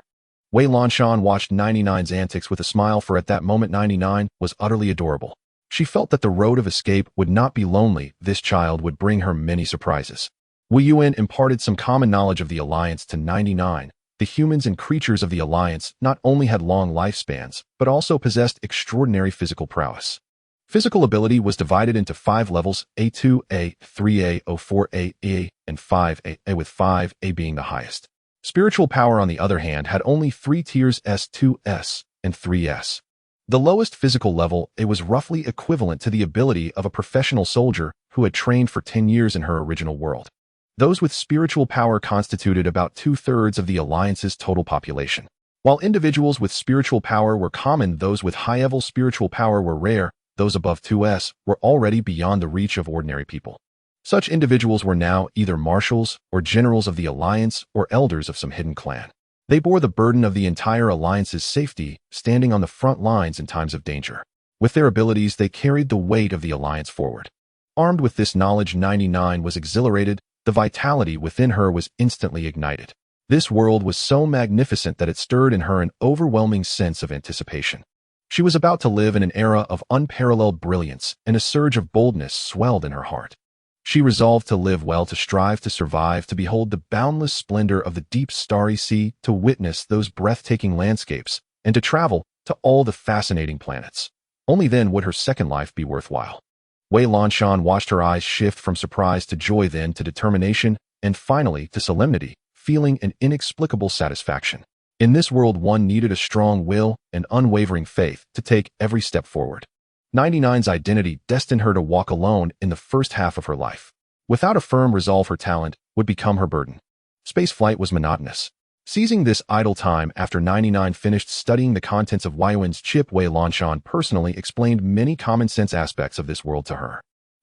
Wei Lanshan watched 99's antics with a smile, for at that moment 99 was utterly adorable. She felt that the road of escape would not be lonely. This child would bring her many surprises. Wei Yuan imparted some common knowledge of the alliance to 99. The humans and creatures of the alliance not only had long lifespans, but also possessed extraordinary physical prowess. Physical ability was divided into 5 levels: A2, A, 3A, O4A, A, and 5A, with 5A being the highest. Spiritual power, on the other hand, had only 3 tiers: S2, S, and 3S. The lowest physical level, A, was roughly equivalent to the ability of a professional soldier who had trained for 10 years in her original world. Those with spiritual power constituted about 2/3 of the alliance's total population. While individuals with spiritual power were common, those with high-level spiritual power were rare. Those above 2S were already beyond the reach of ordinary people. Such individuals were now either marshals or generals of the alliance or elders of some hidden clan. They bore the burden of the entire alliance's safety, standing on the front lines in times of danger. With their abilities, they carried the weight of the alliance forward. Armed with this knowledge, 99 was exhilarated. The vitality within her was instantly ignited. This world was so magnificent that it stirred in her an overwhelming sense of anticipation. She was about to live in an era of unparalleled brilliance, and a surge of boldness swelled in her heart. She resolved to live well, to strive to survive, to behold the boundless splendor of the deep starry sea, to witness those breathtaking landscapes, and to travel to all the fascinating planets. Only then would her second life be worthwhile. Wei Lanshan watched her eyes shift from surprise to joy, then to determination, and finally to solemnity, feeling an inexplicable satisfaction. In this world, one needed a strong will and unwavering faith to take every step forward. 99's identity destined her to walk alone in the first half of her life. Without a firm resolve, her talent would become her burden. Spaceflight was monotonous. Seizing this idle time after 99 finished studying the contents of Yuan's chip, Wei Lanshan personally explained many common-sense aspects of this world to her.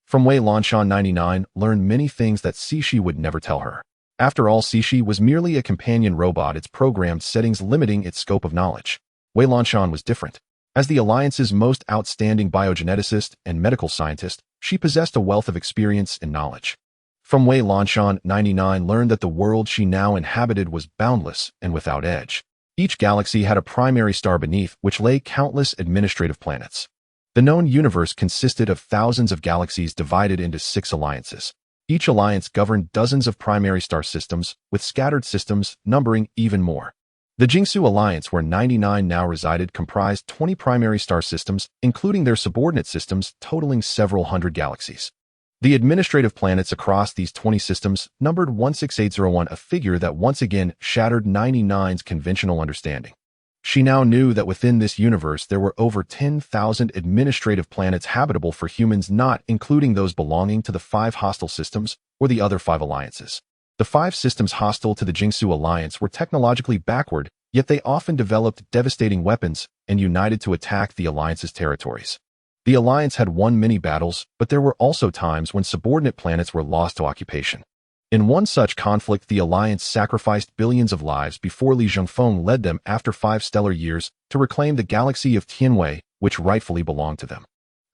From Wei Lanshan, 99 learned many things that Xixiu would never tell her. After all, Xixiu was merely a companion robot, its programmed settings limiting its scope of knowledge. Wei Lanshan was different. As the Alliance's most outstanding biogeneticist and medical scientist, she possessed a wealth of experience and knowledge. From Wei Lanshan, 99 learned that the world she now inhabited was boundless and without edge. Each galaxy had a primary star beneath which lay countless administrative planets. The known universe consisted of thousands of galaxies divided into 6 alliances. Each alliance governed dozens of primary star systems, with scattered systems numbering even more. The Xixiu Alliance, where 99 now resided, comprised 20 primary star systems, including their subordinate systems, totaling several hundred galaxies. The administrative planets across these 20 systems numbered 16801, a figure that once again shattered 99's conventional understanding. She now knew that within this universe there were over 10,000 administrative planets habitable for humans, not including those belonging to the 5 hostile systems or the other 5 alliances. The 5 systems hostile to the Xixiu Alliance were technologically backward, yet they often developed devastating weapons and united to attack the Alliance's territories. The Alliance had won many battles, but there were also times when subordinate planets were lost to occupation. In one such conflict, the Alliance sacrificed billions of lives before Li Zhengfeng led them after 5 stellar years to reclaim the galaxy of Tianwei, which rightfully belonged to them.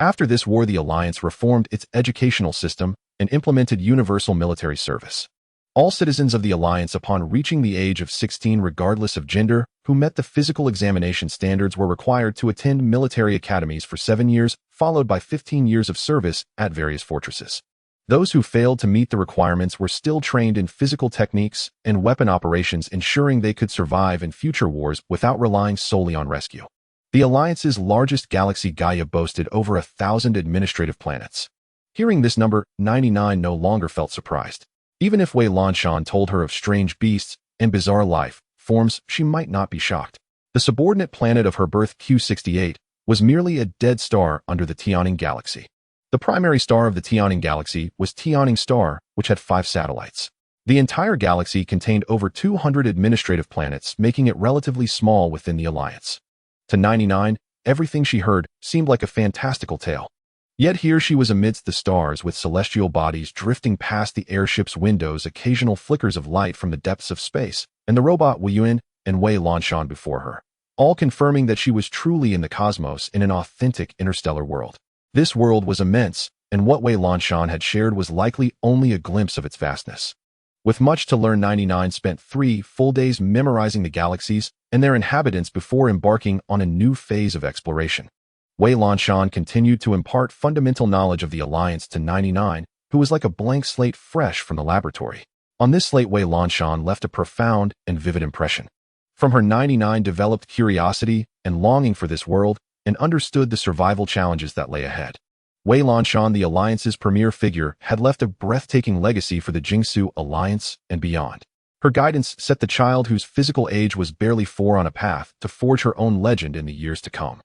After this war, the Alliance reformed its educational system and implemented universal military service. All citizens of the Alliance, upon reaching the age of 16 regardless of gender, who met the physical examination standards, were required to attend military academies for 7 years, followed by 15 years of service at various fortresses. Those who failed to meet the requirements were still trained in physical techniques and weapon operations, ensuring they could survive in future wars without relying solely on rescue. The Alliance's largest galaxy, Gaia, boasted over 1,000 administrative planets. Hearing this number, 99 no longer felt surprised. Even if Wei Lanshan told her of strange beasts and bizarre life forms, she might not be shocked. The subordinate planet of her birth, Q68, was merely a dead star under the Tianning Galaxy. The primary star of the Tianning Galaxy was Tianning Star, which had 5 satellites. The entire galaxy contained over 200 administrative planets, making it relatively small within the Alliance. To 99, everything she heard seemed like a fantastical tale. Yet here she was amidst the stars, with celestial bodies drifting past the airship's windows, occasional flickers of light from the depths of space, and the robot Yuan and Wei Lanshan before her, all confirming that she was truly in the cosmos, in an authentic interstellar world. This world was immense, and what Wei Lanshan had shared was likely only a glimpse of its vastness. With much to learn, 99 spent 3 full days memorizing the galaxies and their inhabitants before embarking on a new phase of exploration. Wei Lanshan continued to impart fundamental knowledge of the Alliance to 99, who was like a blank slate fresh from the laboratory. On this slate, Wei Lanshan left a profound and vivid impression. From her, 99 developed curiosity and longing for this world and understood the survival challenges that lay ahead. Wei Lanshan, the Alliance's premier figure, had left a breathtaking legacy for the Xixiu Alliance and beyond. Her guidance set the child, whose physical age was barely 4, on a path to forge her own legend in the years to come.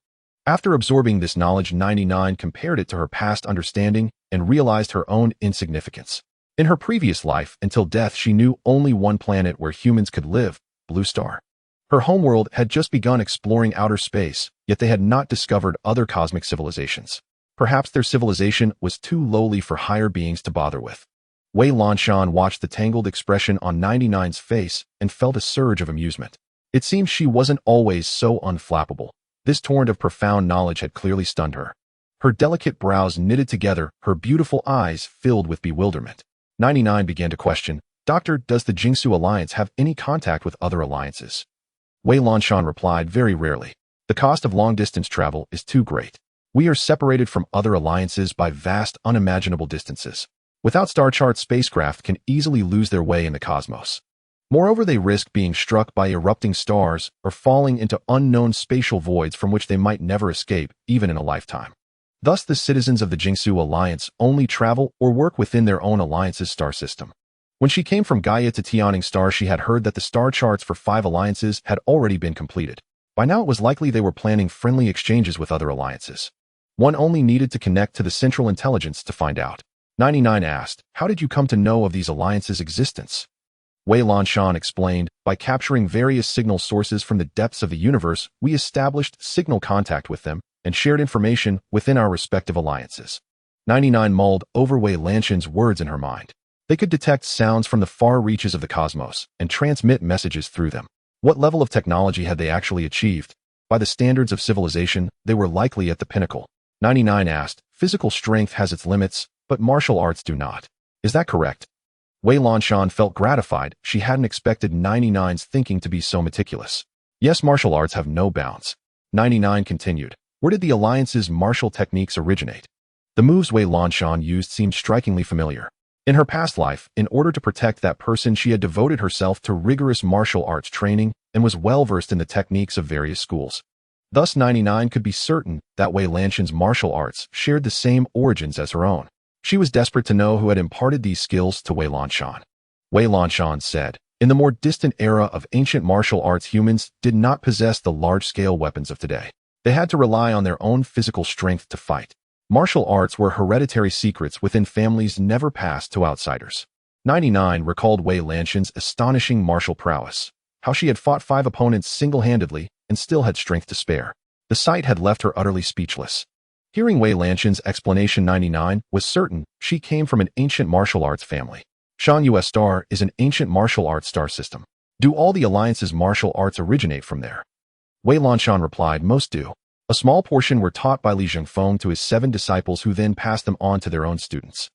After absorbing this knowledge, 99 compared it to her past understanding and realized her own insignificance. In her previous life, until death, she knew only one planet where humans could live, Blue Star. Her homeworld had just begun exploring outer space, yet they had not discovered other cosmic civilizations. Perhaps their civilization was too lowly for higher beings to bother with. Wei Lanshan watched the tangled expression on 99's face and felt a surge of amusement. It seemed she wasn't always so unflappable. This torrent of profound knowledge had clearly stunned her. Her delicate brows knitted together, her beautiful eyes filled with bewilderment. 99 began to question, "Doctor, does the Xixiu Alliance have any contact with other alliances?" Wei Lanshan replied, "Very rarely. The cost of long-distance travel is too great. We are separated from other alliances by vast, unimaginable distances. Without star charts, spacecraft can easily lose their way in the cosmos. Moreover, they risk being struck by erupting stars or falling into unknown spatial voids from which they might never escape, even in a lifetime. Thus, the citizens of the Xixiu Alliance only travel or work within their own alliance's star system." When she came from Gaia to Tianning Star, she had heard that the star charts for 5 alliances had already been completed. By now, it was likely they were planning friendly exchanges with other alliances. One only needed to connect to the Central Intelligence to find out. 99 asked, "How did you come to know of these alliances' existence?" Wei Lanshan explained, By capturing various signal sources from the depths of the universe, we established signal contact with them and shared information within our respective alliances. 99 mulled over Wei Lanshan's words in her mind. They could detect sounds from the far reaches of the cosmos and transmit messages through them. What level of technology had they actually achieved? By the standards of civilization, they were likely at the pinnacle. 99 asked, physical strength has its limits, but martial arts do not. Is that correct? Wei Lanshan felt gratified. She hadn't expected 99's thinking to be so meticulous. Yes, martial arts have no bounds. 99 continued. Where did the Alliance's martial techniques originate? The moves Wei Lanshan used seemed strikingly familiar. In her past life, in order to protect that person, she had devoted herself to rigorous martial arts training and was well-versed in the techniques of various schools. Thus, 99 could be certain that Wei Lanshan's martial arts shared the same origins as her own. She was desperate to know who had imparted these skills to Wei Lanshan. Wei Lanshan said, in the more distant era of ancient martial arts, humans did not possess the large-scale weapons of today. They had to rely on their own physical strength to fight. Martial arts were hereditary secrets within families never passed to outsiders. 99 recalled Wei Lanshan's astonishing martial prowess, how she had fought 5 opponents single-handedly and still had strength to spare. The sight had left her utterly speechless. Hearing Wei Lanshan's explanation, 99 was certain she came from an ancient martial arts family. Shan Yue's star is an ancient martial arts star system. Do all the Alliance's martial arts originate from there? Wei Lanshan replied, most do. A small portion were taught by Li Zhengfeng to his 7 disciples, who then passed them on to their own students.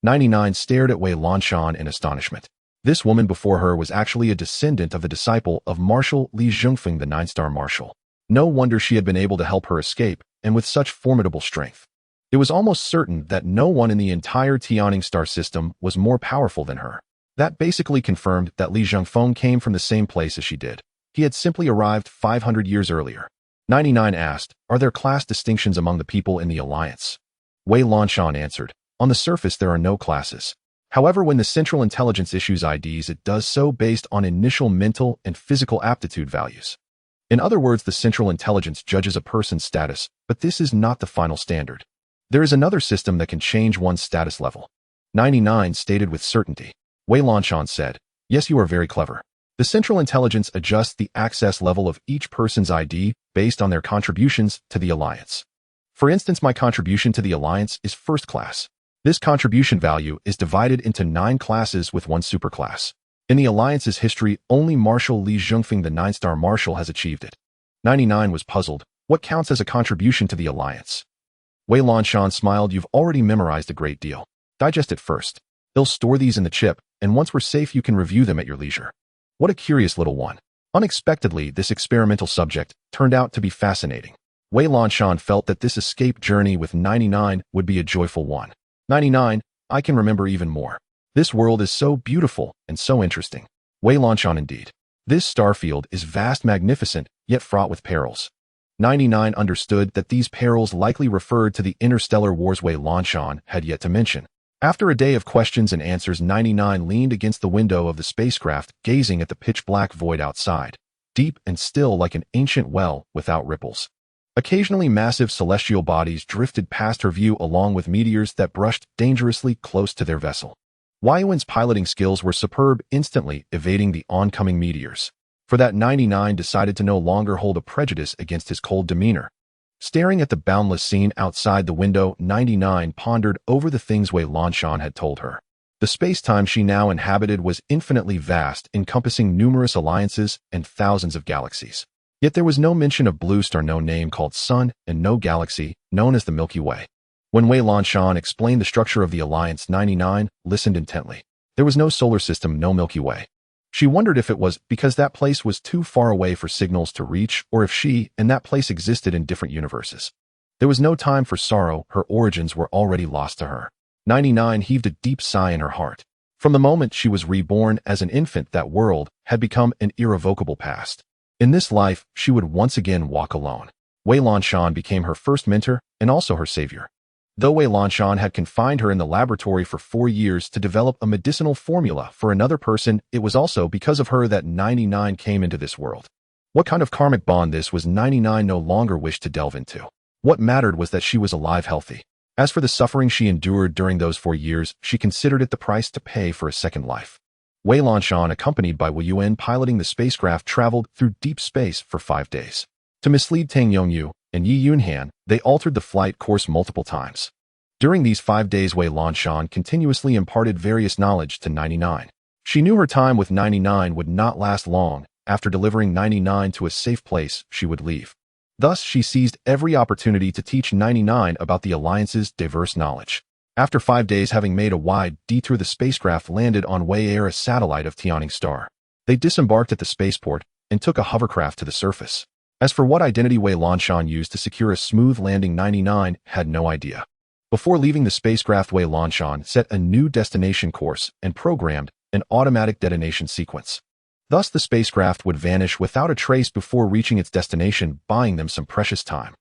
99 stared at Wei Lanshan in astonishment. This woman before her was actually a descendant of the disciple of Marshal Li Zhengfeng, the 9-star marshal. No wonder she had been able to help her escape, and with such formidable strength. It was almost certain that no one in the entire Tianing star system was more powerful than her. That basically confirmed that Li Zhengfeng came from the same place as she did. He had simply arrived 500 years earlier. 99 asked, are there class distinctions among the people in the Alliance? Wei Lanshan answered, on the surface there are no classes. However, when the Central Intelligence issues IDs, it does so based on initial mental and physical aptitude values. In other words, the Central Intelligence judges a person's status, but this is not the final standard. There is another system that can change one's status level. 99 stated with certainty. Wei Lanshan said, yes, you are very clever. The Central Intelligence adjusts the access level of each person's ID based on their contributions to the Alliance. For instance, my contribution to the Alliance is first class. This contribution value is divided into 9 classes with 1 superclass. In the Alliance's history, only Marshal Li Zhengfeng, the 9-star marshal, has achieved it. 99 was puzzled. What counts as a contribution to the Alliance? Wei Lanshan smiled. You've already memorized a great deal. Digest it first. They'll store these in the chip, and once we're safe, you can review them at your leisure. What a curious little one. Unexpectedly, this experimental subject turned out to be fascinating. Wei Lanshan felt that this escape journey with 99 would be a joyful one. 99, I can remember even more. This world is so beautiful and so interesting. Wei Lanshan indeed. This starfield is vast, magnificent, yet fraught with perils. 99 understood that these perils likely referred to the interstellar wars Wei Lanshan had yet to mention. After a day of questions and answers, 99 leaned against the window of the spacecraft, gazing at the pitch-black void outside, deep and still like an ancient well without ripples. Occasionally, massive celestial bodies drifted past her view, along with meteors that brushed dangerously close to their vessel. Yuan's piloting skills were superb, instantly evading the oncoming meteors. For that, 99 decided to no longer hold a prejudice against his cold demeanor. Staring at the boundless scene outside the window, 99 pondered over the things Wei Lanshan had told her. The space-time she now inhabited was infinitely vast, encompassing numerous alliances and thousands of galaxies. Yet there was no mention of blue star, no name called sun, and no galaxy known as the Milky Way. When Wei Lanshan explained the structure of the Alliance, 99 listened intently. There was no solar system, no Milky Way. She wondered if it was because that place was too far away for signals to reach, or if she and that place existed in different universes. There was no time for sorrow. Her origins were already lost to her. 99 heaved a deep sigh in her heart. From the moment she was reborn as an infant, that world had become an irrevocable past. In this life, she would once again walk alone. Wei Lanshan became her first mentor and also her savior. Though Wei Lanshan had confined her in the laboratory for 4 years to develop a medicinal formula for another person, it was also because of her that 99 came into this world. What kind of karmic bond this was, 99 no longer wished to delve into. What mattered was that she was alive, healthy. As for the suffering she endured during those 4 years, she considered it the price to pay for a second life. Wei Lanshan, accompanied by Wu Yuan piloting the spacecraft, traveled through deep space for 5 days. To mislead Tang Yongyu and Yi Yunhan, they altered the flight course multiple times. During these 5 days, Wei Lanshan continuously imparted various knowledge to 99. She knew her time with 99 would not last long. After delivering 99 to a safe place, she would leave. Thus, she seized every opportunity to teach 99 about the Alliance's diverse knowledge. After 5 days, having made a wide detour, the spacecraft landed on Wei Air, a satellite of Tianing Star. They disembarked at the spaceport and took a hovercraft to the surface. As for what identity Wei Lanshan used to secure a smooth landing, 99 had no idea. Before leaving the spacecraft, Wei Lanshan set a new destination course and programmed an automatic detonation sequence. Thus, the spacecraft would vanish without a trace before reaching its destination, buying them some precious time.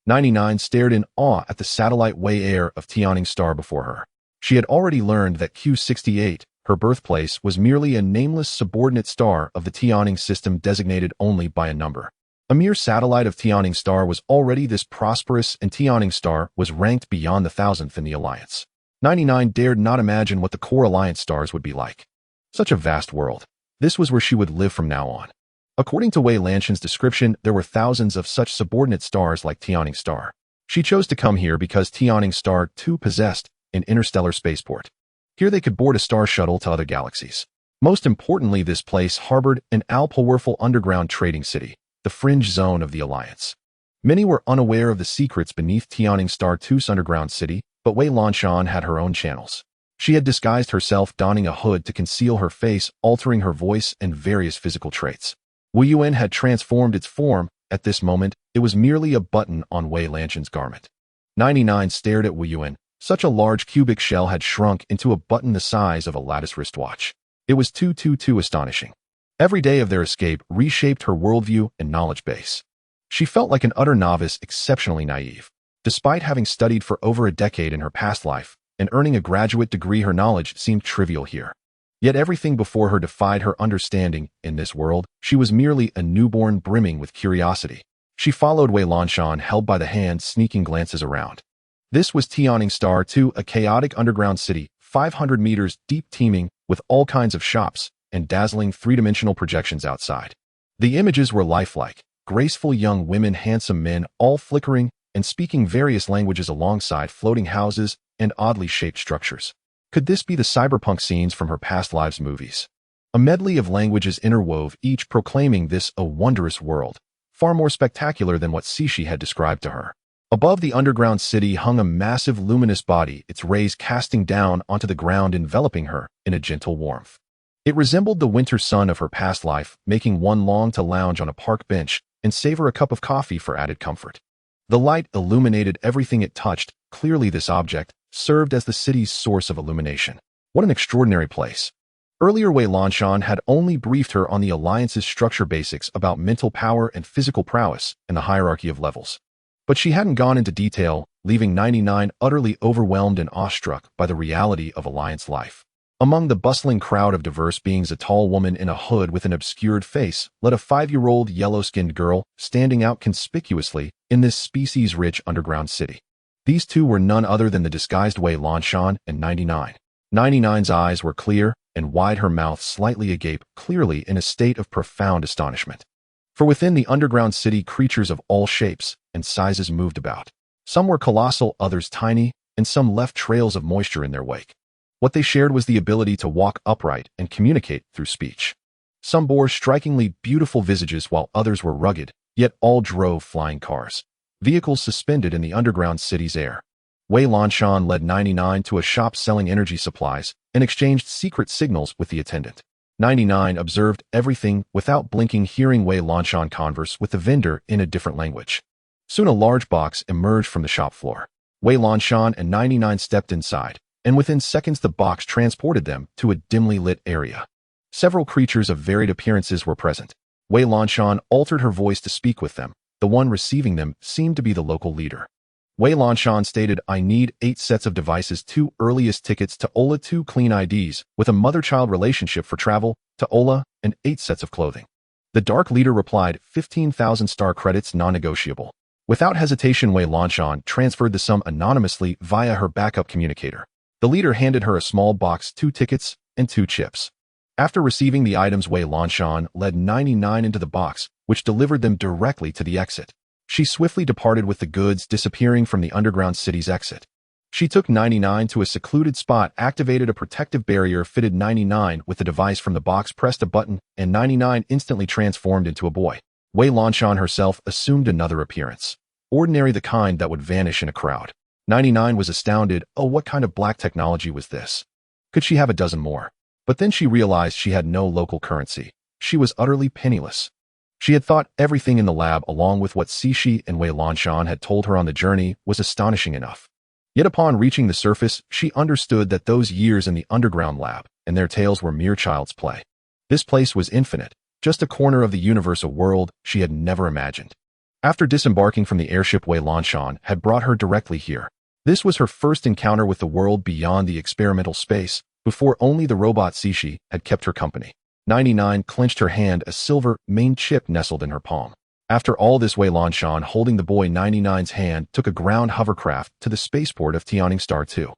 99 stared in awe at the satellite Wei Air of Tianing Star before her. She had already learned that Q68, her birthplace, was merely a nameless subordinate star of the Tianing system designated only by a number. A mere satellite of Tianing Star was already this prosperous, and Tianing Star was ranked beyond the 1,000th in the Alliance. 99 dared not imagine what the core Alliance stars would be like. Such a vast world. This was where she would live from now on. According to Wei Lanshan's description, there were thousands of such subordinate stars like Tianing Star. She chose to come here because Tianing Star too possessed an interstellar spaceport. Here they could board a star shuttle to other galaxies. Most importantly, this place harbored an all-powerful underground trading city, the fringe zone of the Alliance. Many were unaware of the secrets beneath Tianing Star 2's underground city, but Wei Lanshan had her own channels. She had disguised herself, donning a hood to conceal her face, altering her voice and various physical traits. Wu Yuan had transformed its form. At this moment, it was merely a button on Wei Lanshan's garment. 99 stared at Wu Yuan. Such a large cubic shell had shrunk into a button the size of a lattice wristwatch. It was too astonishing. Every day of their escape reshaped her worldview and knowledge base. She felt like an utter novice, exceptionally naive. Despite having studied for over a decade in her past life and earning a graduate degree, her knowledge seemed trivial here. Yet everything before her defied her understanding. In this world, she was merely a newborn brimming with curiosity. She followed Wei Lanshan, held by the hand, sneaking glances around. This was Tianing Star 2, a chaotic underground city, 500 meters deep, teeming with all kinds of shops and dazzling three-dimensional projections outside. The images were lifelike, graceful young women, handsome men, all flickering and speaking various languages alongside floating houses and oddly shaped structures. Could this be the cyberpunk scenes from her past lives movies? A medley of languages interwove, each proclaiming this a wondrous world, far more spectacular than what Xixiu had described to her. Above the underground city hung a massive luminous body, its rays casting down onto the ground, enveloping her in a gentle warmth. It resembled the winter sun of her past life, making one long to lounge on a park bench and savor a cup of coffee for added comfort. The light illuminated everything it touched. Clearly, this object served as the city's source of illumination. What an extraordinary place. Earlier, Wei Lanshan had only briefed her on the Alliance's structure basics about mental power and physical prowess and the hierarchy of levels. But she hadn't gone into detail, leaving 99 utterly overwhelmed and awestruck by the reality of Alliance life. Among the bustling crowd of diverse beings, a tall woman in a hood with an obscured face led a 5-year-old yellow-skinned girl, standing out conspicuously in this species-rich underground city. These two were none other than the disguised Wei Lanshan and 99. 99's eyes were clear and wide, her mouth slightly agape, clearly in a state of profound astonishment. For within the underground city, creatures of all shapes and sizes moved about. Some were colossal, others tiny, and some left trails of moisture in their wake. What they shared was the ability to walk upright and communicate through speech. Some bore strikingly beautiful visages, while others were rugged, yet all drove flying cars. Vehicles suspended in the underground city's air. Wei Lanshan led 99 to a shop selling energy supplies and exchanged secret signals with the attendant. 99 observed everything without blinking, hearing Wei Lanshan converse with the vendor in a different language. Soon a large box emerged from the shop floor. Wei Lanshan and 99 stepped inside, and within seconds the box transported them to a dimly lit area. Several creatures of varied appearances were present. Wei Lanshan altered her voice to speak with them. The one receiving them seemed to be the local leader. Wei Lanshan stated, "I need 8 sets of devices, 2 earliest tickets to Ola, 2 clean IDs with a mother-child relationship for travel to Ola, and 8 sets of clothing." The dark leader replied, 15,000 star credits, non-negotiable. Without hesitation, Wei Lanshan transferred the sum anonymously via her backup communicator. The leader handed her a small box, 2 tickets, and 2 chips. After receiving the items, Wei Lanshan led 99 into the box, which delivered them directly to the exit. She swiftly departed with the goods, disappearing from the underground city's exit. She took 99 to a secluded spot, activated a protective barrier, fitted 99 with the device from the box, pressed a button, and 99 instantly transformed into a boy. Wei Lanshan herself assumed another appearance. Ordinary, the kind that would vanish in a crowd. 99 was astounded. Oh, what kind of black technology was this? Could she have a dozen more? But then she realized she had no local currency. She was utterly penniless. She had thought everything in the lab, along with what Xixiu and Wei Lanshan had told her on the journey, was astonishing enough. Yet upon reaching the surface, she understood that those years in the underground lab and their tales were mere child's play. This place was infinite, just a corner of the universe, a world she had never imagined. After disembarking from the airship, Wei Lanshan had brought her directly here. This was her first encounter with the world beyond the experimental space. Before, only the robot Xixiu had kept her company. 99 clenched her hand, a silver main chip nestled in her palm. After all this, Wei Lanshan, holding the boy 99's hand, took a ground hovercraft to the spaceport of Tianing Star 2.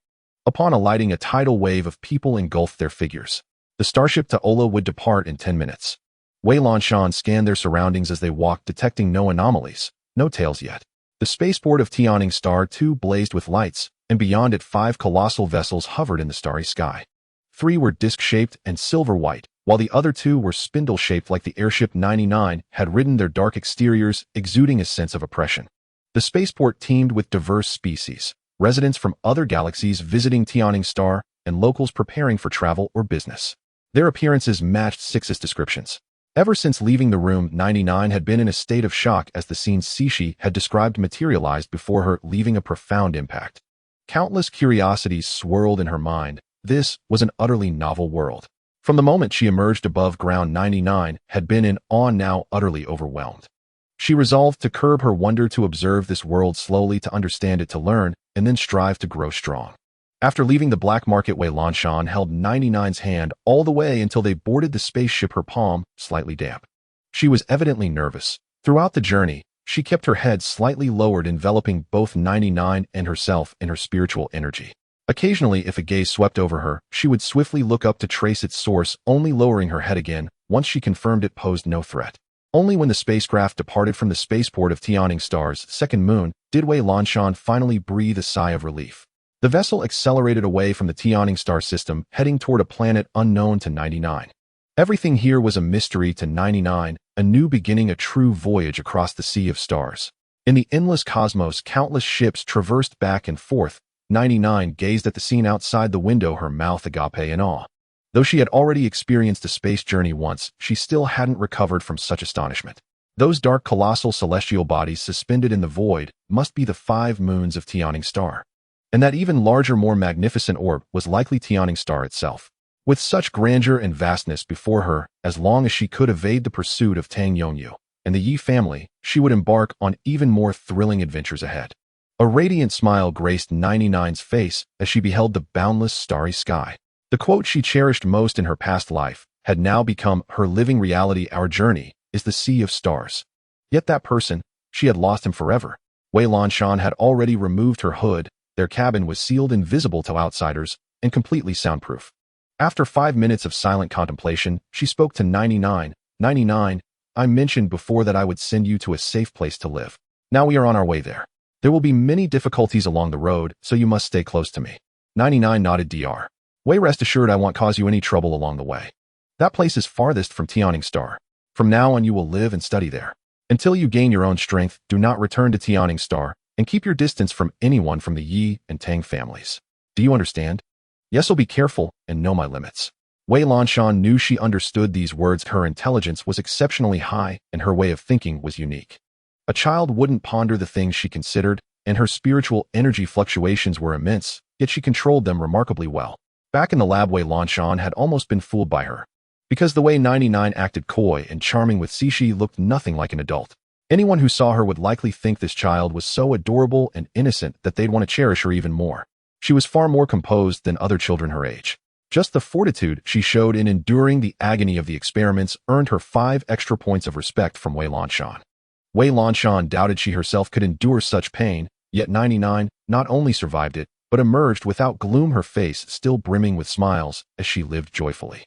Upon alighting, a tidal wave of people engulfed their figures. The starship to Ola would depart in 10 minutes. Wei Lanshan scanned their surroundings as they walked, detecting no anomalies, no tails yet. The spaceport of Tianing Star 2 blazed with lights, and beyond it 5 colossal vessels hovered in the starry sky. 3 were disc-shaped and silver-white, while the other 2 were spindle-shaped like the airship 99 had ridden, their dark exteriors exuding a sense of oppression. The spaceport teemed with diverse species, residents from other galaxies visiting Tianing Star, and locals preparing for travel or business. Their appearances matched Xixiu's descriptions. Ever since leaving the room, 99 had been in a state of shock as the scene Xixiu had described materialized before her, leaving a profound impact. Countless curiosities swirled in her mind. This was an utterly novel world. From the moment she emerged above ground, 99 had been in awe, now utterly overwhelmed. She resolved to curb her wonder, to observe this world slowly, to understand it, to learn, and then strive to grow strong. After leaving the black market, Wei Lanshan held 99's hand all the way until they boarded the spaceship, her palm slightly damp. She was evidently nervous. Throughout the journey, she kept her head slightly lowered, enveloping both 99 and herself in her spiritual energy. Occasionally, if a gaze swept over her, she would swiftly look up to trace its source, only lowering her head again once she confirmed it posed no threat. Only when the spacecraft departed from the spaceport of Tianing Star's second moon did Wei Lanshan finally breathe a sigh of relief. The vessel accelerated away from the Tianing Star system, heading toward a planet unknown to 99. Everything here was a mystery to 99, a new beginning, a true voyage across the sea of stars. In the endless cosmos, countless ships traversed back and forth. 99 gazed at the scene outside the window, her mouth agape in awe. Though she had already experienced a space journey once, she still hadn't recovered from such astonishment. Those dark, colossal celestial bodies suspended in the void must be the 5 moons of Tianing Star. And that even larger, more magnificent orb was likely Tianing Star itself. With such grandeur and vastness before her, as long as she could evade the pursuit of Tang Yongyu and the Yi family, she would embark on even more thrilling adventures ahead. A radiant smile graced 99's face as she beheld the boundless starry sky. The quote she cherished most in her past life had now become her living reality. Our journey is the sea of stars. Yet that person, she had lost him forever. Wei Lanshan had already removed her hood. Their cabin was sealed, invisible to outsiders, and completely soundproof. After 5 minutes of silent contemplation, she spoke to 99. 99, I mentioned before that I would send you to a safe place to live. Now we are on our way there. There will be many difficulties along the road, so you must stay close to me. 99 nodded. Dr. Wei, rest assured I won't cause you any trouble along the way. That place is farthest from Tianing Star. From now on you will live and study there. Until you gain your own strength, do not return to Tianing Star, and keep your distance from anyone from the Yi and Tang families. Do you understand? Yes, I'll be careful and know my limits. Wei Lanshan knew she understood these words. Her intelligence was exceptionally high, and her way of thinking was unique. A child wouldn't ponder the things she considered, and her spiritual energy fluctuations were immense, yet she controlled them remarkably well. Back in the lab, Wei Lanshan had almost been fooled by her. Because the way 99 acted coy and charming with Xixiu looked nothing like an adult. Anyone who saw her would likely think this child was so adorable and innocent that they'd want to cherish her even more. She was far more composed than other children her age. Just the fortitude she showed in enduring the agony of the experiments earned her 5 extra points of respect from Wei Lanshan. Wei Lanshan doubted she herself could endure such pain, yet 99 not only survived it, but emerged without gloom, her face still brimming with smiles as she lived joyfully.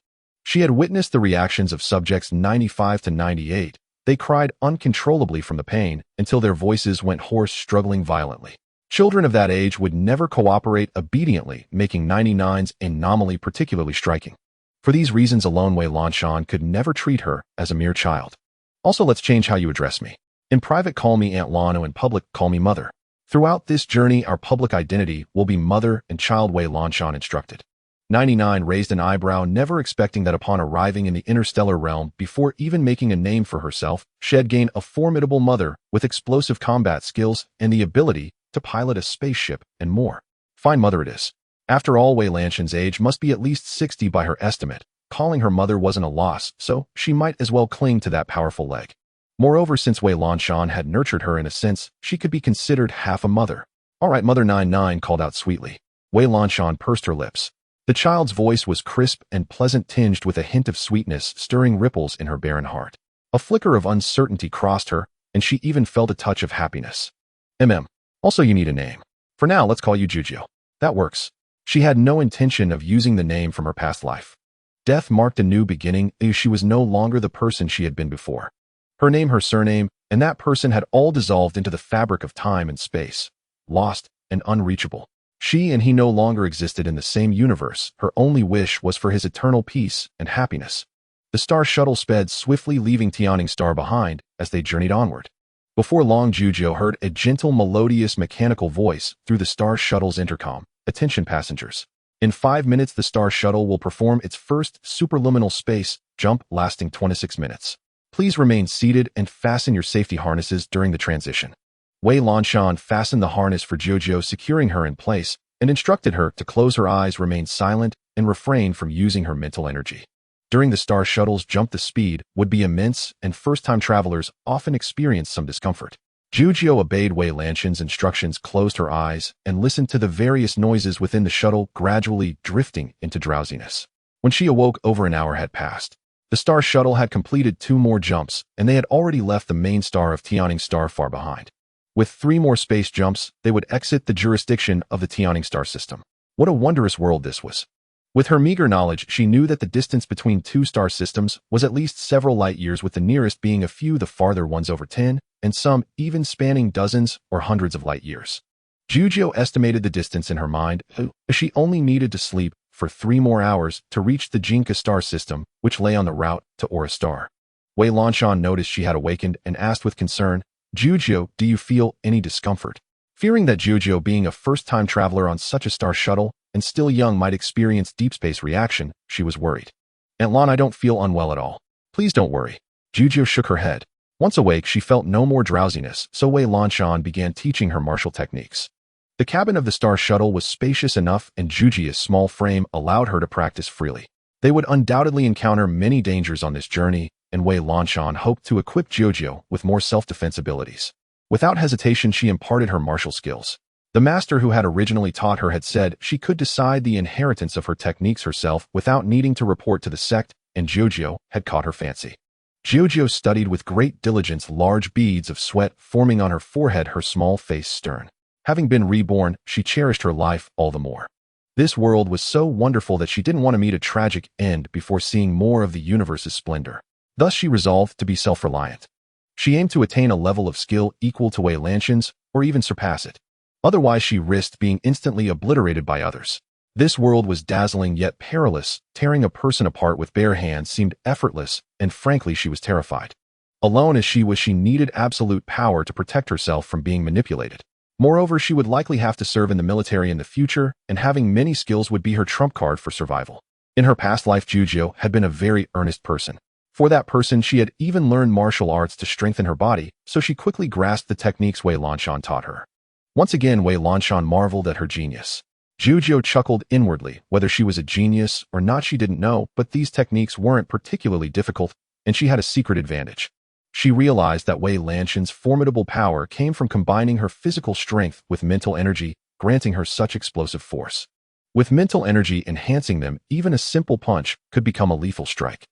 She had witnessed the reactions of subjects 95 to 98. They cried uncontrollably from the pain until their voices went hoarse, struggling violently. Children of that age would never cooperate obediently, making 99's anomaly particularly striking. For these reasons alone, Wei Lanshan could never treat her as a mere child. Also, let's change how you address me. In private, call me Aunt Lano. In public, call me Mother. Throughout this journey, our public identity will be mother and child, Wei Lanshan instructed. 99 raised an eyebrow, never expecting that upon arriving in the interstellar realm, before even making a name for herself, she had gained a formidable mother with explosive combat skills and the ability to pilot a spaceship and more. Fine mother it is. After all, Wei Lanshan's age must be at least 60 by her estimate. Calling her mother wasn't a loss, so she might as well cling to that powerful leg. Moreover, since Wei Lanshan had nurtured her in a sense, she could be considered half a mother. All right, Mother 99 called out sweetly. Wei Lanshan pursed her lips. The child's voice was crisp and pleasant, tinged with a hint of sweetness, stirring ripples in her barren heart. A flicker of uncertainty crossed her, and she even felt a touch of happiness. Also, you need a name. For now, let's call you Xixiu. That works. She had no intention of using the name from her past life. Death marked a new beginning. She was no longer the person she had been before. Her name, her surname, and that person had all dissolved into the fabric of time and space, lost and unreachable. She and he no longer existed in the same universe. Her only wish was for his eternal peace and happiness. The star shuttle sped swiftly, leaving Tianing Star behind as they journeyed onward. Before long, Xixiu heard a gentle, melodious, mechanical voice through the star shuttle's intercom. Attention passengers. In 5 minutes, the star shuttle will perform its first superluminal space jump lasting 26 minutes. Please remain seated and fasten your safety harnesses during the transition. Wei Lanshan fastened the harness for Xixiu, securing her in place, and instructed her to close her eyes, remain silent, and refrain from using her mental energy. During the star shuttle's jump, the speed would be immense, and first-time travelers often experienced some discomfort. Xixiu obeyed Wei Lanshan's instructions, closed her eyes, and listened to the various noises within the shuttle, gradually drifting into drowsiness. When she awoke, over an hour had passed. The star shuttle had completed 2 more jumps, and they had already left the main star of Tianing Star far behind. With 3 more space jumps, they would exit the jurisdiction of the Tianing Star system. What a wondrous world this was. With her meager knowledge, she knew that the distance between 2 star systems was at least several light years, with the nearest being a few, the farther ones over 10, and some even spanning dozens or hundreds of light years. Xixiu estimated the distance in her mind. She only needed to sleep for 3 more hours to reach the Jinka star system, which lay on the route to Aura Star. Wei Lanshan noticed she had awakened and asked with concern, Xixiu, do you feel any discomfort? Fearing that Xixiu, being a first-time traveler on such a star shuttle and still young, might experience deep space reaction, she was worried. Aunt Lan, I don't feel unwell at all. Please don't worry. Xixiu shook her head. Once awake, she felt no more drowsiness, so Wei Lanshan began teaching her martial techniques. The cabin of the star shuttle was spacious enough, and Xixiu's small frame allowed her to practice freely. They would undoubtedly encounter many dangers on this journey, and Wei Lanshan hoped to equip Xixiu with more self-defense abilities. Without hesitation, she imparted her martial skills. The master who had originally taught her had said she could decide the inheritance of her techniques herself without needing to report to the sect, and Xixiu had caught her fancy. Xixiu studied with great diligence, large beads of sweat forming on her forehead, her small face stern. Having been reborn, she cherished her life all the more. This world was so wonderful that she didn't want to meet a tragic end before seeing more of the universe's splendor. Thus, she resolved to be self-reliant. She aimed to attain a level of skill equal to Wei Lanshan's, or even surpass it. Otherwise, she risked being instantly obliterated by others. This world was dazzling yet perilous. Tearing a person apart with bare hands seemed effortless, and frankly, she was terrified. Alone as she was, she needed absolute power to protect herself from being manipulated. Moreover, she would likely have to serve in the military in the future, and having many skills would be her trump card for survival. In her past life, Xixiu had been a very earnest person. For that person, she had even learned martial arts to strengthen her body, so she quickly grasped the techniques Wei Lanshan taught her. Once again, Wei Lanshan marveled at her genius. Xixiu chuckled inwardly. Whether she was a genius or not, she didn't know, but these techniques weren't particularly difficult, and she had a secret advantage. She realized that Wei Lanshan's formidable power came from combining her physical strength with mental energy, granting her such explosive force. With mental energy enhancing them, even a simple punch could become a lethal strike.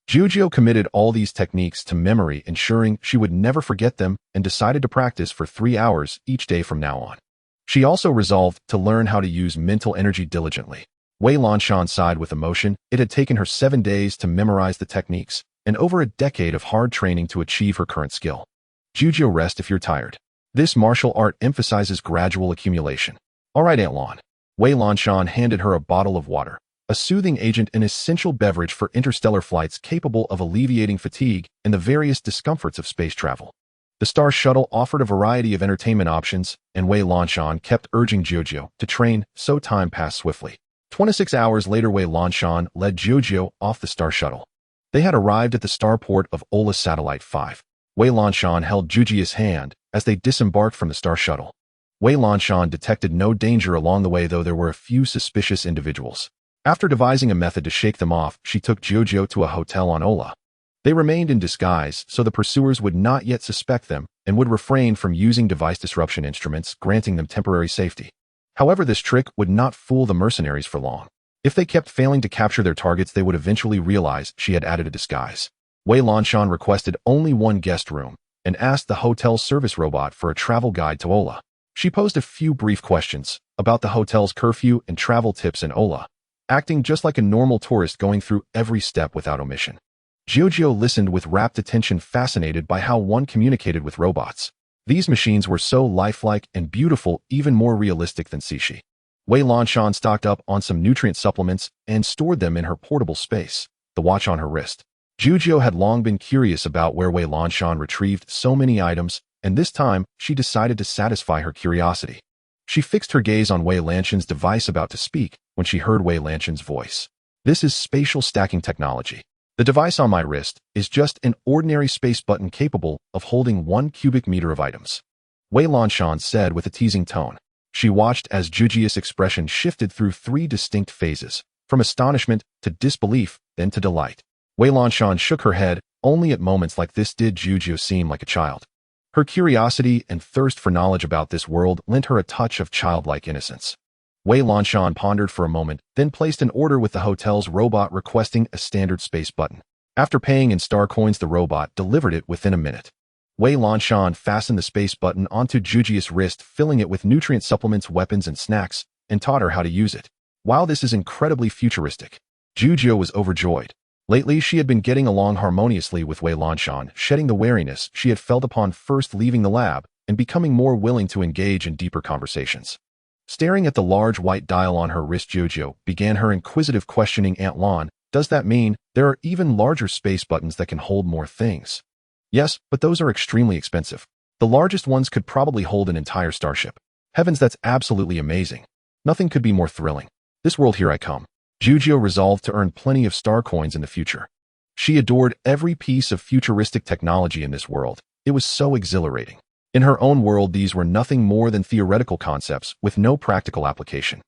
Xixiu committed all these techniques to memory, ensuring she would never forget them, and decided to practice for 3 hours each day from now on. She also resolved to learn how to use mental energy diligently. Wei Lanshan sighed with emotion. It had taken her 7 days to memorize the techniques, and over a decade of hard training to achieve her current skill. Xixiu, rest if you're tired. This martial art emphasizes gradual accumulation. All right, Aunt Lan. Wei Lanshan handed her a bottle of water, a soothing agent and essential beverage for interstellar flights capable of alleviating fatigue and the various discomforts of space travel. The Star Shuttle offered a variety of entertainment options, and Wei Lanshan kept urging Xixiu to train, so time passed swiftly. 26 hours later, Wei Lanshan led Xixiu off the Star Shuttle. They had arrived at the starport of Ola Satellite 5. Wei Lanshan held Xixiu's hand as they disembarked from the Star Shuttle. Wei Lanshan detected no danger along the way, though there were a few suspicious individuals. After devising a method to shake them off, she took Xixiu to a hotel on Ola. They remained in disguise so the pursuers would not yet suspect them and would refrain from using device disruption instruments, granting them temporary safety. However, this trick would not fool the mercenaries for long. If they kept failing to capture their targets, they would eventually realize she had added a disguise. Wei Lanshan requested only one guest room and asked the hotel's service robot for a travel guide to Ola. She posed a few brief questions about the hotel's curfew and travel tips in Ola, acting just like a normal tourist, going through every step without omission. Xixiu listened with rapt attention, fascinated by how one communicated with robots. These machines were so lifelike and beautiful, even more realistic than Xixiu. Wei Lanshan stocked up on some nutrient supplements and stored them in her portable space, the watch on her wrist. Xixiu had long been curious about where Wei Lanshan retrieved so many items, and this time she decided to satisfy her curiosity. She fixed her gaze on Wei Lanshan's device, about to speak, when she heard Wei Lanshan's voice. This is spatial stacking technology. The device on my wrist is just an ordinary space button capable of holding 1 cubic meter of items, Wei Lanshan said with a teasing tone. She watched as Xixiu's expression shifted through 3 distinct phases, from astonishment to disbelief, then to delight. Wei Lanshan shook her head. Only at moments like this did Xixiu seem like a child. Her curiosity and thirst for knowledge about this world lent her a touch of childlike innocence. Wei Lanshan pondered for a moment, then placed an order with the hotel's robot requesting a standard space button. After paying in star coins, the robot delivered it within a minute. Wei Lanshan fastened the space button onto Xixiu's wrist, filling it with nutrient supplements, weapons, and snacks, and taught her how to use it. Wow, this is incredibly futuristic. Xixiu was overjoyed. Lately, she had been getting along harmoniously with Wei Lanshan, shedding the wariness she had felt upon first leaving the lab and becoming more willing to engage in deeper conversations. Staring at the large white dial on her wrist, Xixiu began her inquisitive questioning. Aunt Lan, does that mean there are even larger space buttons that can hold more things? Yes, but those are extremely expensive. The largest ones could probably hold an entire starship. Heavens, that's absolutely amazing. Nothing could be more thrilling. This world, here I come. Xixiu resolved to earn plenty of star coins in the future. She adored every piece of futuristic technology in this world. It was so exhilarating. In her own world, these were nothing more than theoretical concepts with no practical application.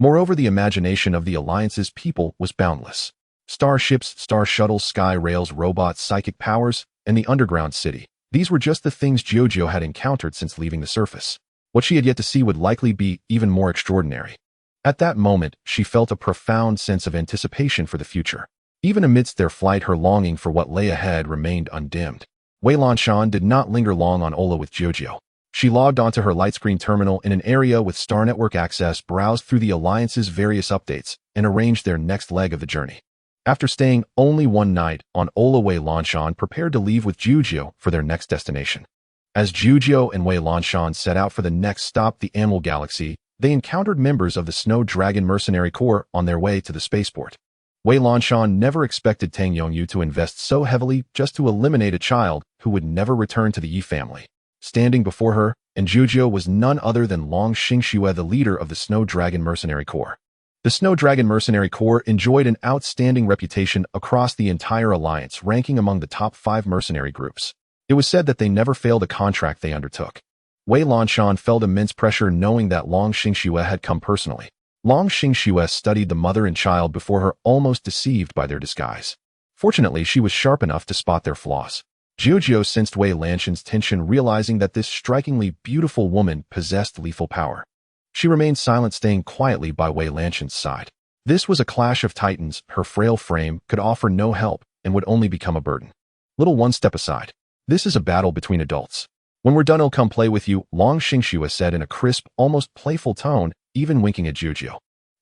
Moreover, the imagination of the Alliance's people was boundless. Starships, star shuttles, sky rails, robots, psychic powers, and the underground city. These were just the things Xixiu had encountered since leaving the surface. What she had yet to see would likely be even more extraordinary. At that moment, she felt a profound sense of anticipation for the future. Even amidst their flight, her longing for what lay ahead remained undimmed. Wei Lanshan did not linger long on Ola with Xixiu. She logged onto her lightscreen terminal in an area with Star Network access, browsed through the Alliance's various updates, and arranged their next leg of the journey. After staying only one night on Ola, Wei Lanshan prepared to leave with Xixiu for their next destination. As Xixiu and Wei Lanshan set out for the next stop, the Animal Galaxy, they encountered members of the Snow Dragon Mercenary Corps on their way to the spaceport. Wei Lanshan never expected Tang Yongyu to invest so heavily just to eliminate a child who would never return to the Yi family. Standing before her, and Xixiu, was none other than Long Xixiu, the leader of the Snow Dragon Mercenary Corps. The Snow Dragon Mercenary Corps enjoyed an outstanding reputation across the entire alliance, ranking among the top 5 mercenary groups. It was said that they never failed a contract they undertook. Wei Lanshan felt immense pressure knowing that Long Xixiu had come personally. Long Xixiu studied the mother and child before her, almost deceived by their disguise. Fortunately, she was sharp enough to spot their flaws. Xixiu sensed Wei Lanshan's tension, realizing that this strikingly beautiful woman possessed lethal power. She remained silent, staying quietly by Wei Lanshan's side. This was a clash of titans. Her frail frame could offer no help and would only become a burden. Little one, step aside. This is a battle between adults. When we're done, I'll come play with you, Long Xixiu said in a crisp, almost playful tone, even winking at Xixiu.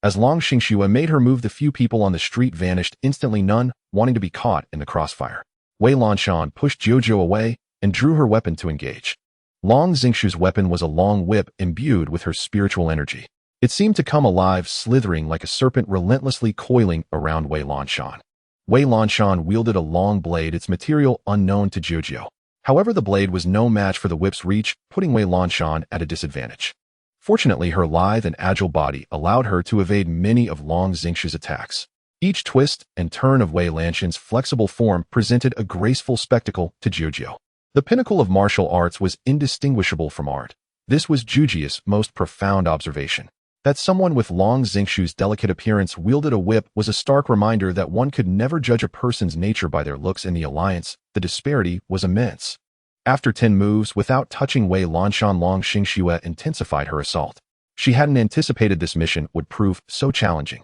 As Long Xixiu made her move, the few people on the street vanished instantly, none wanting to be caught in the crossfire. Wei Lanshan pushed Jojo away and drew her weapon to engage. Long Xixiu's weapon was a long whip imbued with her spiritual energy. It seemed to come alive, slithering like a serpent relentlessly coiling around Wei Lanshan. Wei Lanshan wielded a long blade, its material unknown to Jojo. However, the blade was no match for the whip's reach, putting Wei Lanshan at a disadvantage. Fortunately, her lithe and agile body allowed her to evade many of Long Xixiu's attacks. Each twist and turn of Wei Lanshan's flexible form presented a graceful spectacle to Jojo. The pinnacle of martial arts was indistinguishable from art. This was Jujia's most profound observation. That someone with Long Xixiu's delicate appearance wielded a whip was a stark reminder that one could never judge a person's nature by their looks. In the alliance, the disparity was immense. After 10 moves without touching Wei Lanshan, Long Xixiu intensified her assault. She hadn't anticipated this mission would prove so challenging.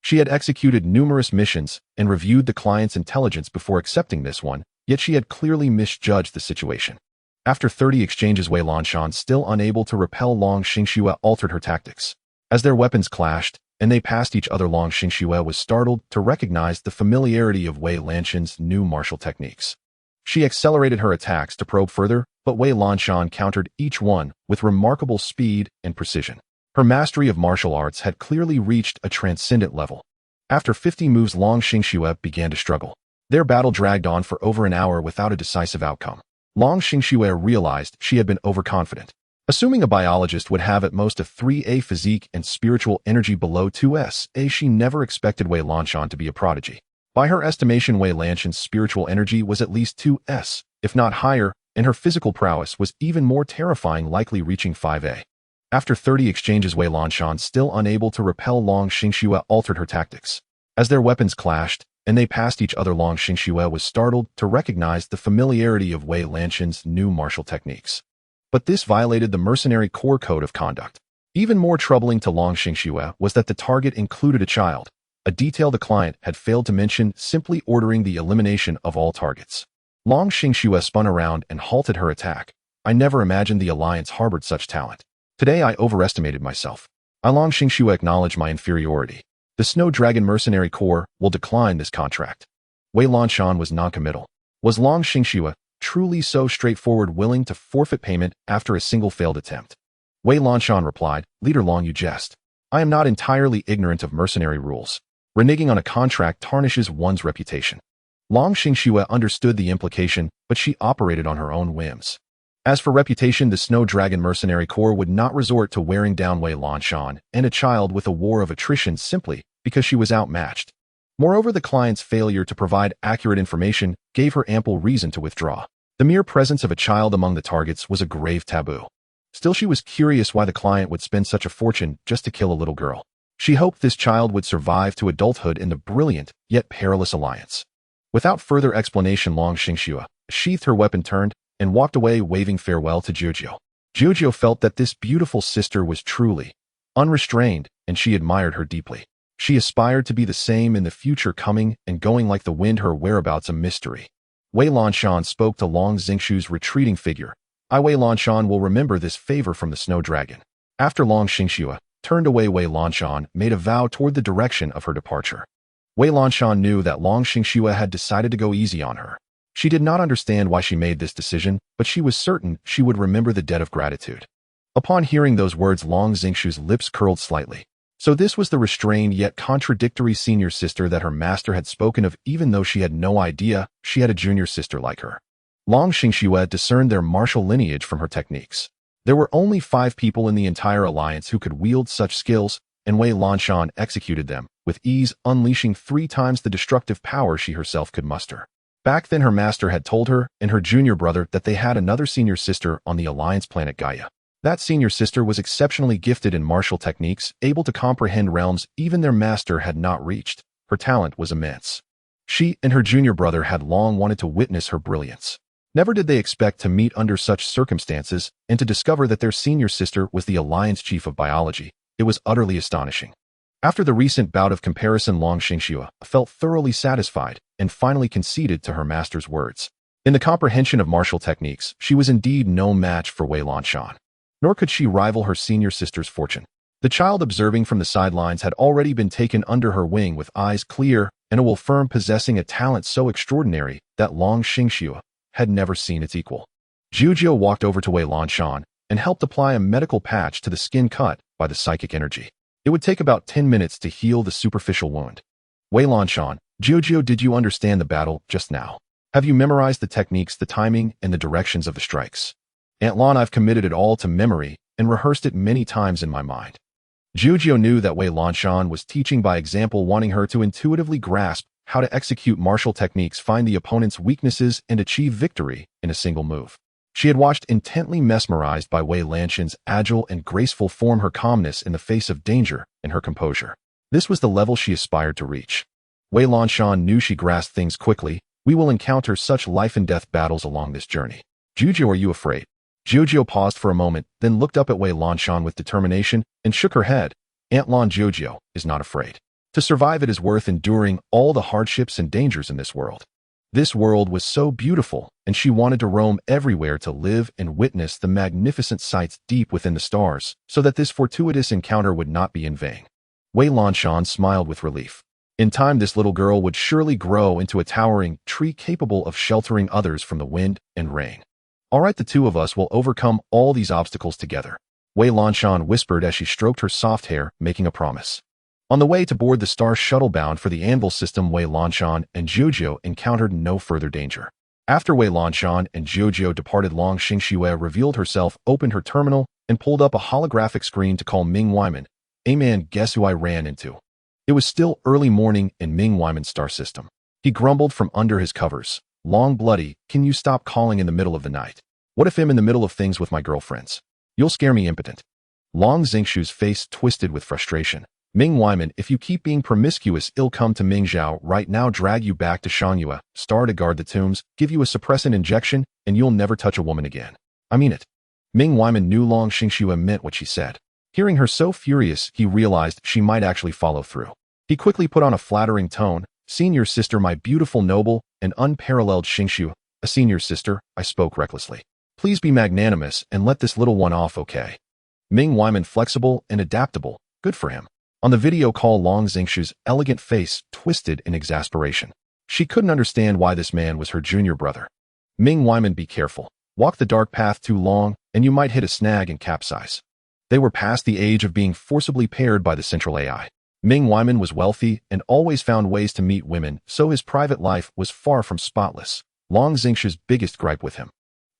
She had executed numerous missions and reviewed the client's intelligence before accepting this one, yet she had clearly misjudged the situation. After 30 exchanges, Wei Lanshan, still unable to repel Long Xixiu, altered her tactics. As their weapons clashed and they passed each other, Long Xixiu was startled to recognize the familiarity of Wei Lanshan's new martial techniques. She accelerated her attacks to probe further, but Wei Lanshan countered each one with remarkable speed and precision. Her mastery of martial arts had clearly reached a transcendent level. After 50 moves, Long Xixiu began to struggle. Their battle dragged on for over an hour without a decisive outcome. Long Xixiu realized she had been overconfident. Assuming a biologist would have at most a 3A physique and spiritual energy below 2S, she never expected Wei Lanshan to be a prodigy. By her estimation, Wei Lanshan's spiritual energy was at least 2S, if not higher, and her physical prowess was even more terrifying, likely reaching 5A. After 30 exchanges, Wei Lanshan, still unable to repel Long Xixiu, altered her tactics. As their weapons clashed and they passed each other, Long Xixiu was startled to recognize the familiarity of Wei Lanshan's new martial techniques. But this violated the mercenary core code of conduct. Even more troubling to Long Xixiu was that the target included a child, a detail the client had failed to mention, simply ordering the elimination of all targets. Long Xixiu spun around and halted her attack. I never imagined the Alliance harbored such talent. Today I overestimated myself. Long Xixiu acknowledged my inferiority. The Snow Dragon Mercenary Corps will decline this contract. Wei Lanshan was noncommittal. Was Long Xixiu truly so straightforward, willing to forfeit payment after a single failed attempt? Wei Lanshan replied, Leader Long, you jest. I am not entirely ignorant of mercenary rules. Reneging on a contract tarnishes one's reputation. Long Xixiu understood the implication, but she operated on her own whims. As for reputation, the Snow Dragon Mercenary Corps would not resort to wearing down Wei Lanshan and a child with a war of attrition simply because she was outmatched. Moreover, the client's failure to provide accurate information gave her ample reason to withdraw. The mere presence of a child among the targets was a grave taboo. Still, she was curious why the client would spend such a fortune just to kill a little girl. She hoped this child would survive to adulthood in the brilliant yet perilous alliance. Without further explanation, Long Xixiu sheathed her weapon, turned, and walked away, waving farewell to Jojo. Jojo felt that this beautiful sister was truly unrestrained, and she admired her deeply. She aspired to be the same in the future, coming and going like the wind, her whereabouts a mystery. Wei Lanshan spoke to Long Xixiu's retreating figure. Wei Lanshan will remember this favor from the Snow Dragon. After Long Xixiu turned away, Wei Lanshan made a vow toward the direction of her departure. Wei Lanshan knew that Long Xixiu had decided to go easy on her. She did not understand why she made this decision, but she was certain she would remember the debt of gratitude. Upon hearing those words, Long Xixiu's lips curled slightly. So this was the restrained yet contradictory senior sister that her master had spoken of, even though she had no idea she had a junior sister like her. Long Xixiu discerned their martial lineage from her techniques. There were only 5 people in the entire alliance who could wield such skills, and Wei Lanshan executed them with ease, unleashing 3 times the destructive power she herself could muster. Back then, her master had told her and her junior brother that they had another senior sister on the alliance planet Gaia. That senior sister was exceptionally gifted in martial techniques, able to comprehend realms even their master had not reached. Her talent was immense. She and her junior brother had long wanted to witness her brilliance. Never did they expect to meet under such circumstances and to discover that their senior sister was the alliance chief of biology. It was utterly astonishing. After the recent bout of comparison, Long Xixiu felt thoroughly satisfied and finally conceded to her master's words. In the comprehension of martial techniques, she was indeed no match for Wei Lanshan. Nor could she rival her senior sister's fortune. The child observing from the sidelines had already been taken under her wing with eyes clear and a will firm possessing a talent so extraordinary that Long Xixiu had never seen its equal. Xixiu walked over to Wei Lanshan and helped apply a medical patch to the skin cut by the psychic energy. It would take about 10 minutes to heal the superficial wound. Wei Lanshan, Xixiu, did you understand the battle just now? Have you memorized the techniques, the timing, and the directions of the strikes? Aunt Lan, I've committed it all to memory and rehearsed it many times in my mind. Xixiu knew that Wei Lanshan was teaching by example, wanting her to intuitively grasp how to execute martial techniques, find the opponent's weaknesses, and achieve victory in a single move. She had watched intently, mesmerized by Wei Lanshan's agile and graceful form, her calmness in the face of danger, and her composure. This was the level she aspired to reach. Wei Lanshan knew she grasped things quickly. We will encounter such life-and-death battles along this journey. Xixiu, are you afraid? Xixiu paused for a moment, then looked up at Wei Lanshan with determination and shook her head. Aunt Lan, Xixiu is not afraid. To survive, it is worth enduring all the hardships and dangers in this world. This world was so beautiful, and she wanted to roam everywhere to live and witness the magnificent sights deep within the stars, so that this fortuitous encounter would not be in vain. Wei Lanshan smiled with relief. In time, this little girl would surely grow into a towering tree capable of sheltering others from the wind and rain. All right, the two of us will overcome all these obstacles together, Wei Lanshan whispered as she stroked her soft hair, making a promise. On the way to board the star shuttle bound for the Anvil system, Wei Lanshan and Xixiu encountered no further danger. After Wei Lanshan and Xixiu departed, Long Xixiu revealed herself, opened her terminal, and pulled up a holographic screen to call Ming Wyman. "Hey man, guess who I ran into?" It was still early morning in Ming Wyman's star system. He grumbled from under his covers. "Long bloody, can you stop calling in the middle of the night? What if I'm in the middle of things with my girlfriends? You'll scare me impotent." Long Xixiu's face twisted with frustration. "Ming Wyman, if you keep being promiscuous, I'll come to Ming Zhao right now, drag you back to Shangyue, star to guard the tombs, give you a suppressant injection, and you'll never touch a woman again. I mean it." Ming Wyman knew Long Xixiu meant what she said. Hearing her so furious, he realized she might actually follow through. He quickly put on a flattering tone. "Senior sister, my beautiful, noble, and unparalleled Xixiu." "A senior sister," I spoke recklessly. "Please be magnanimous and let this little one off, okay?" Ming Wyman, flexible and adaptable. Good for him. On the video call, Long Xixiu's elegant face twisted in exasperation. She couldn't understand why this man was her junior brother. "Ming Wyman, be careful. Walk the dark path too long, and you might hit a snag and capsize." They were past the age of being forcibly paired by the central AI. Ming Wyman was wealthy and always found ways to meet women, so his private life was far from spotless. Long Xixiu's biggest gripe with him.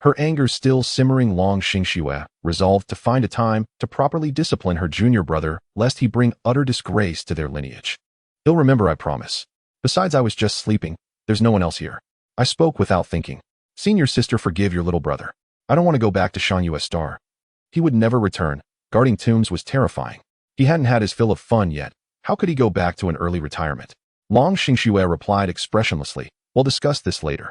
Her anger still simmering, Long Xixiu resolved to find a time to properly discipline her junior brother, lest he bring utter disgrace to their lineage. "He'll remember, I promise. Besides, I was just sleeping. There's no one else here." I spoke without thinking. "Senior sister, forgive your little brother. I don't want to go back to Shangyue Star." He would never return. Guarding tombs was terrifying. He hadn't had his fill of fun yet. How could he go back to an early retirement? Long Xixiu replied expressionlessly. "We'll discuss this later."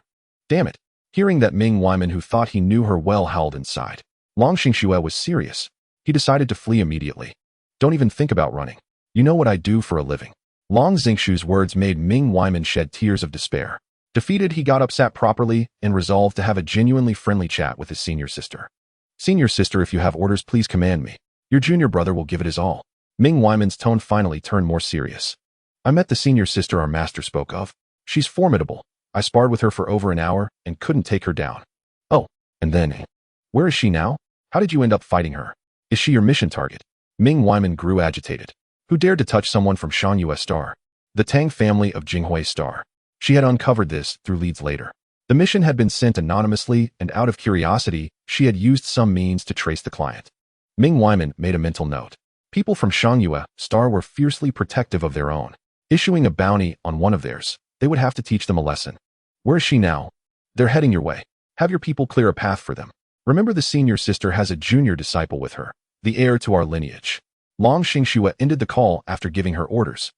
Damn it. Hearing that, Ming Wyman, who thought he knew her well, howled inside. Long Xixiu was serious. He decided to flee immediately. "Don't even think about running. You know what I do for a living." Long Xixiu's words made Ming Wyman shed tears of despair. Defeated, he got up, sat properly, and resolved to have a genuinely friendly chat with his senior sister. "Senior sister, if you have orders, please command me. Your junior brother will give it his all." Ming Wyman's tone finally turned more serious. "I met the senior sister our master spoke of. She's formidable. I sparred with her for over an hour and couldn't take her down." "Oh, and then, where is she now? How did you end up fighting her? Is she your mission target?" Ming Wyman grew agitated. Who dared to touch someone from Shangyue Star? The Tang family of Jinghui Star. She had uncovered this through leads later. The mission had been sent anonymously, and out of curiosity, she had used some means to trace the client. Ming Wyman made a mental note. People from Shangyue Star were fiercely protective of their own. Issuing a bounty on one of theirs, they would have to teach them a lesson. "Where is she now?" "They're heading your way. Have your people clear a path for them. Remember, the senior sister has a junior disciple with her, the heir to our lineage." Long Xixiu ended the call after giving her orders.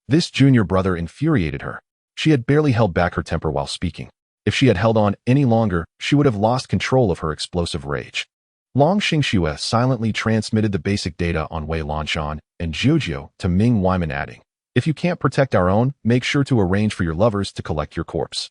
This junior brother infuriated her. She had barely held back her temper while speaking. If she had held on any longer, she would have lost control of her explosive rage. Long Xixiu silently transmitted the basic data on Wei Lanshan and Xixiu to Ming Wyman, adding, "If you can't protect our own, make sure to arrange for your lovers to collect your corpse."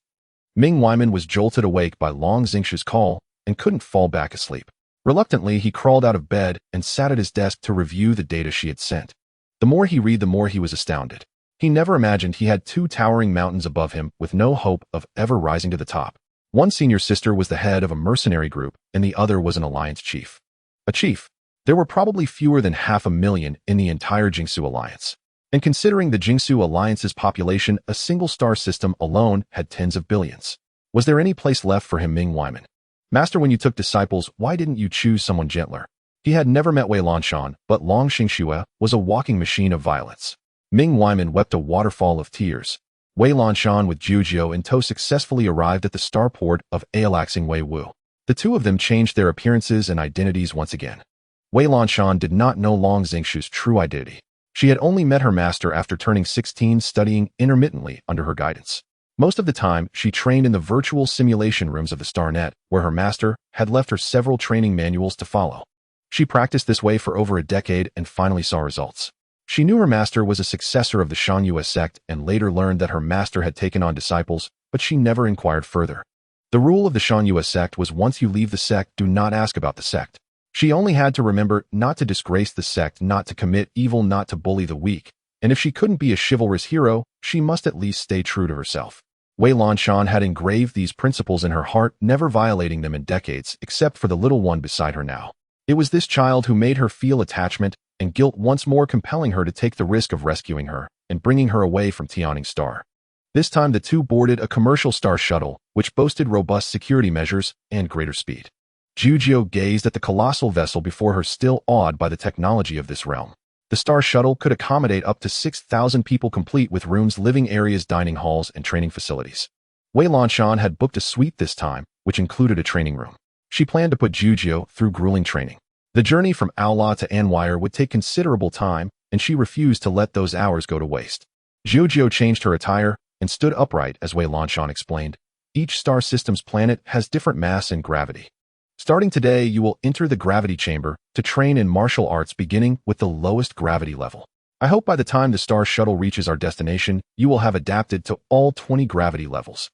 Ming Wyman was jolted awake by Long Xixiu's call and couldn't fall back asleep. Reluctantly, he crawled out of bed and sat at his desk to review the data she had sent. The more he read, the more he was astounded. He never imagined he had two towering mountains above him with no hope of ever rising to the top. One senior sister was the head of a mercenary group, and the other was an alliance chief. A chief. There were probably fewer than 500,000 in the entire Xixiu alliance. And considering the Xixiu alliance's population, a single star system alone had tens of billions. Was there any place left for him, Ming Wyman? Master, when you took disciples, why didn't you choose someone gentler? He had never met Wei Lanshan, but Long Xixiu was a walking machine of violence. Ming Wyman wept a waterfall of tears. Wei Lanshan with Xixiu in tow successfully arrived at the starport of Alaxing Wei Wu. The two of them changed their appearances and identities once again. Wei Lanshan did not know Long Xixiu's true identity. She had only met her master after turning 16, studying intermittently under her guidance. Most of the time, she trained in the virtual simulation rooms of the StarNet, where her master had left her several training manuals to follow. She practiced this way for over a decade and finally saw results. She knew her master was a successor of the Shangyue sect and later learned that her master had taken on disciples, but she never inquired further. The rule of the Shangyue sect was once you leave the sect, do not ask about the sect. She only had to remember not to disgrace the sect, not to commit evil, not to bully the weak, and if she couldn't be a chivalrous hero, she must at least stay true to herself. Wei Lanshan had engraved these principles in her heart, never violating them in decades, except for the little one beside her now. It was this child who made her feel attachment and guilt, once more compelling her to take the risk of rescuing her and bringing her away from Tianning Star. This time the two boarded a commercial star shuttle, which boasted robust security measures and greater speed. Xixiu gazed at the colossal vessel before her, still awed by the technology of this realm. The star shuttle could accommodate up to 6,000 people, complete with rooms, living areas, dining halls, and training facilities. Wei Lanshan had booked a suite this time, which included a training room. She planned to put Xixiu through grueling training. The journey from Aula to Anwire would take considerable time, and she refused to let those hours go to waste. Xixiu changed her attire and stood upright as Wei Lanshan explained. Each star system's planet has different mass and gravity. Starting today, you will enter the gravity chamber to train in martial arts, beginning with the lowest gravity level. I hope by the time the star shuttle reaches our destination, you will have adapted to all 20 gravity levels.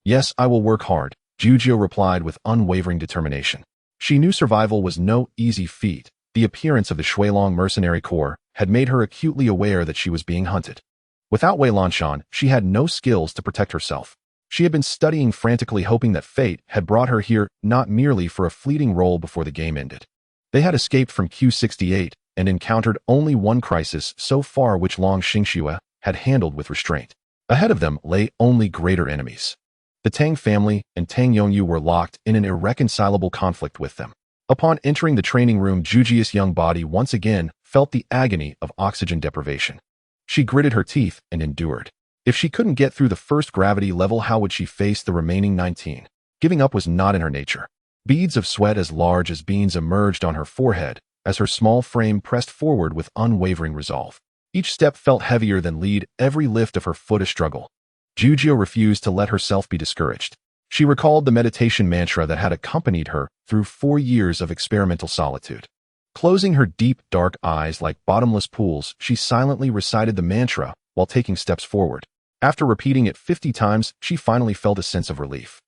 Yes, I will work hard, Xixiu replied with unwavering determination. She knew survival was no easy feat. The appearance of the Shuilong mercenary corps had made her acutely aware that she was being hunted. Without Wei Lanshan, she had no skills to protect herself. She had been studying frantically, hoping that fate had brought her here not merely for a fleeting role before the game ended. They had escaped from Q68 and encountered only one crisis so far, which Long Xixiu had handled with restraint. Ahead of them lay only greater enemies. The Tang family and Tang Yongyu were locked in an irreconcilable conflict with them. Upon entering the training room, Xixiu's young body once again felt the agony of oxygen deprivation. She gritted her teeth and endured. If she couldn't get through the first gravity level, how would she face the remaining 19? Giving up was not in her nature. Beads of sweat as large as beans emerged on her forehead as her small frame pressed forward with unwavering resolve. Each step felt heavier than lead, every lift of her foot a struggle. Xixiu refused to let herself be discouraged. She recalled the meditation mantra that had accompanied her through 4 years of experimental solitude. Closing her deep, dark eyes like bottomless pools, she silently recited the mantra while taking steps forward. After repeating it 50 times, she finally felt a sense of relief.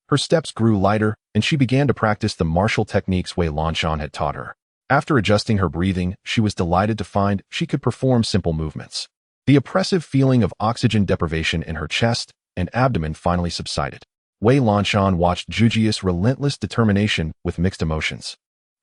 Her steps grew lighter, and she began to practice the martial techniques Wei Lanshan had taught her. After adjusting her breathing, she was delighted to find she could perform simple movements. The oppressive feeling of oxygen deprivation in her chest and abdomen finally subsided. Wei Lanshan watched Xixiu's relentless determination with mixed emotions.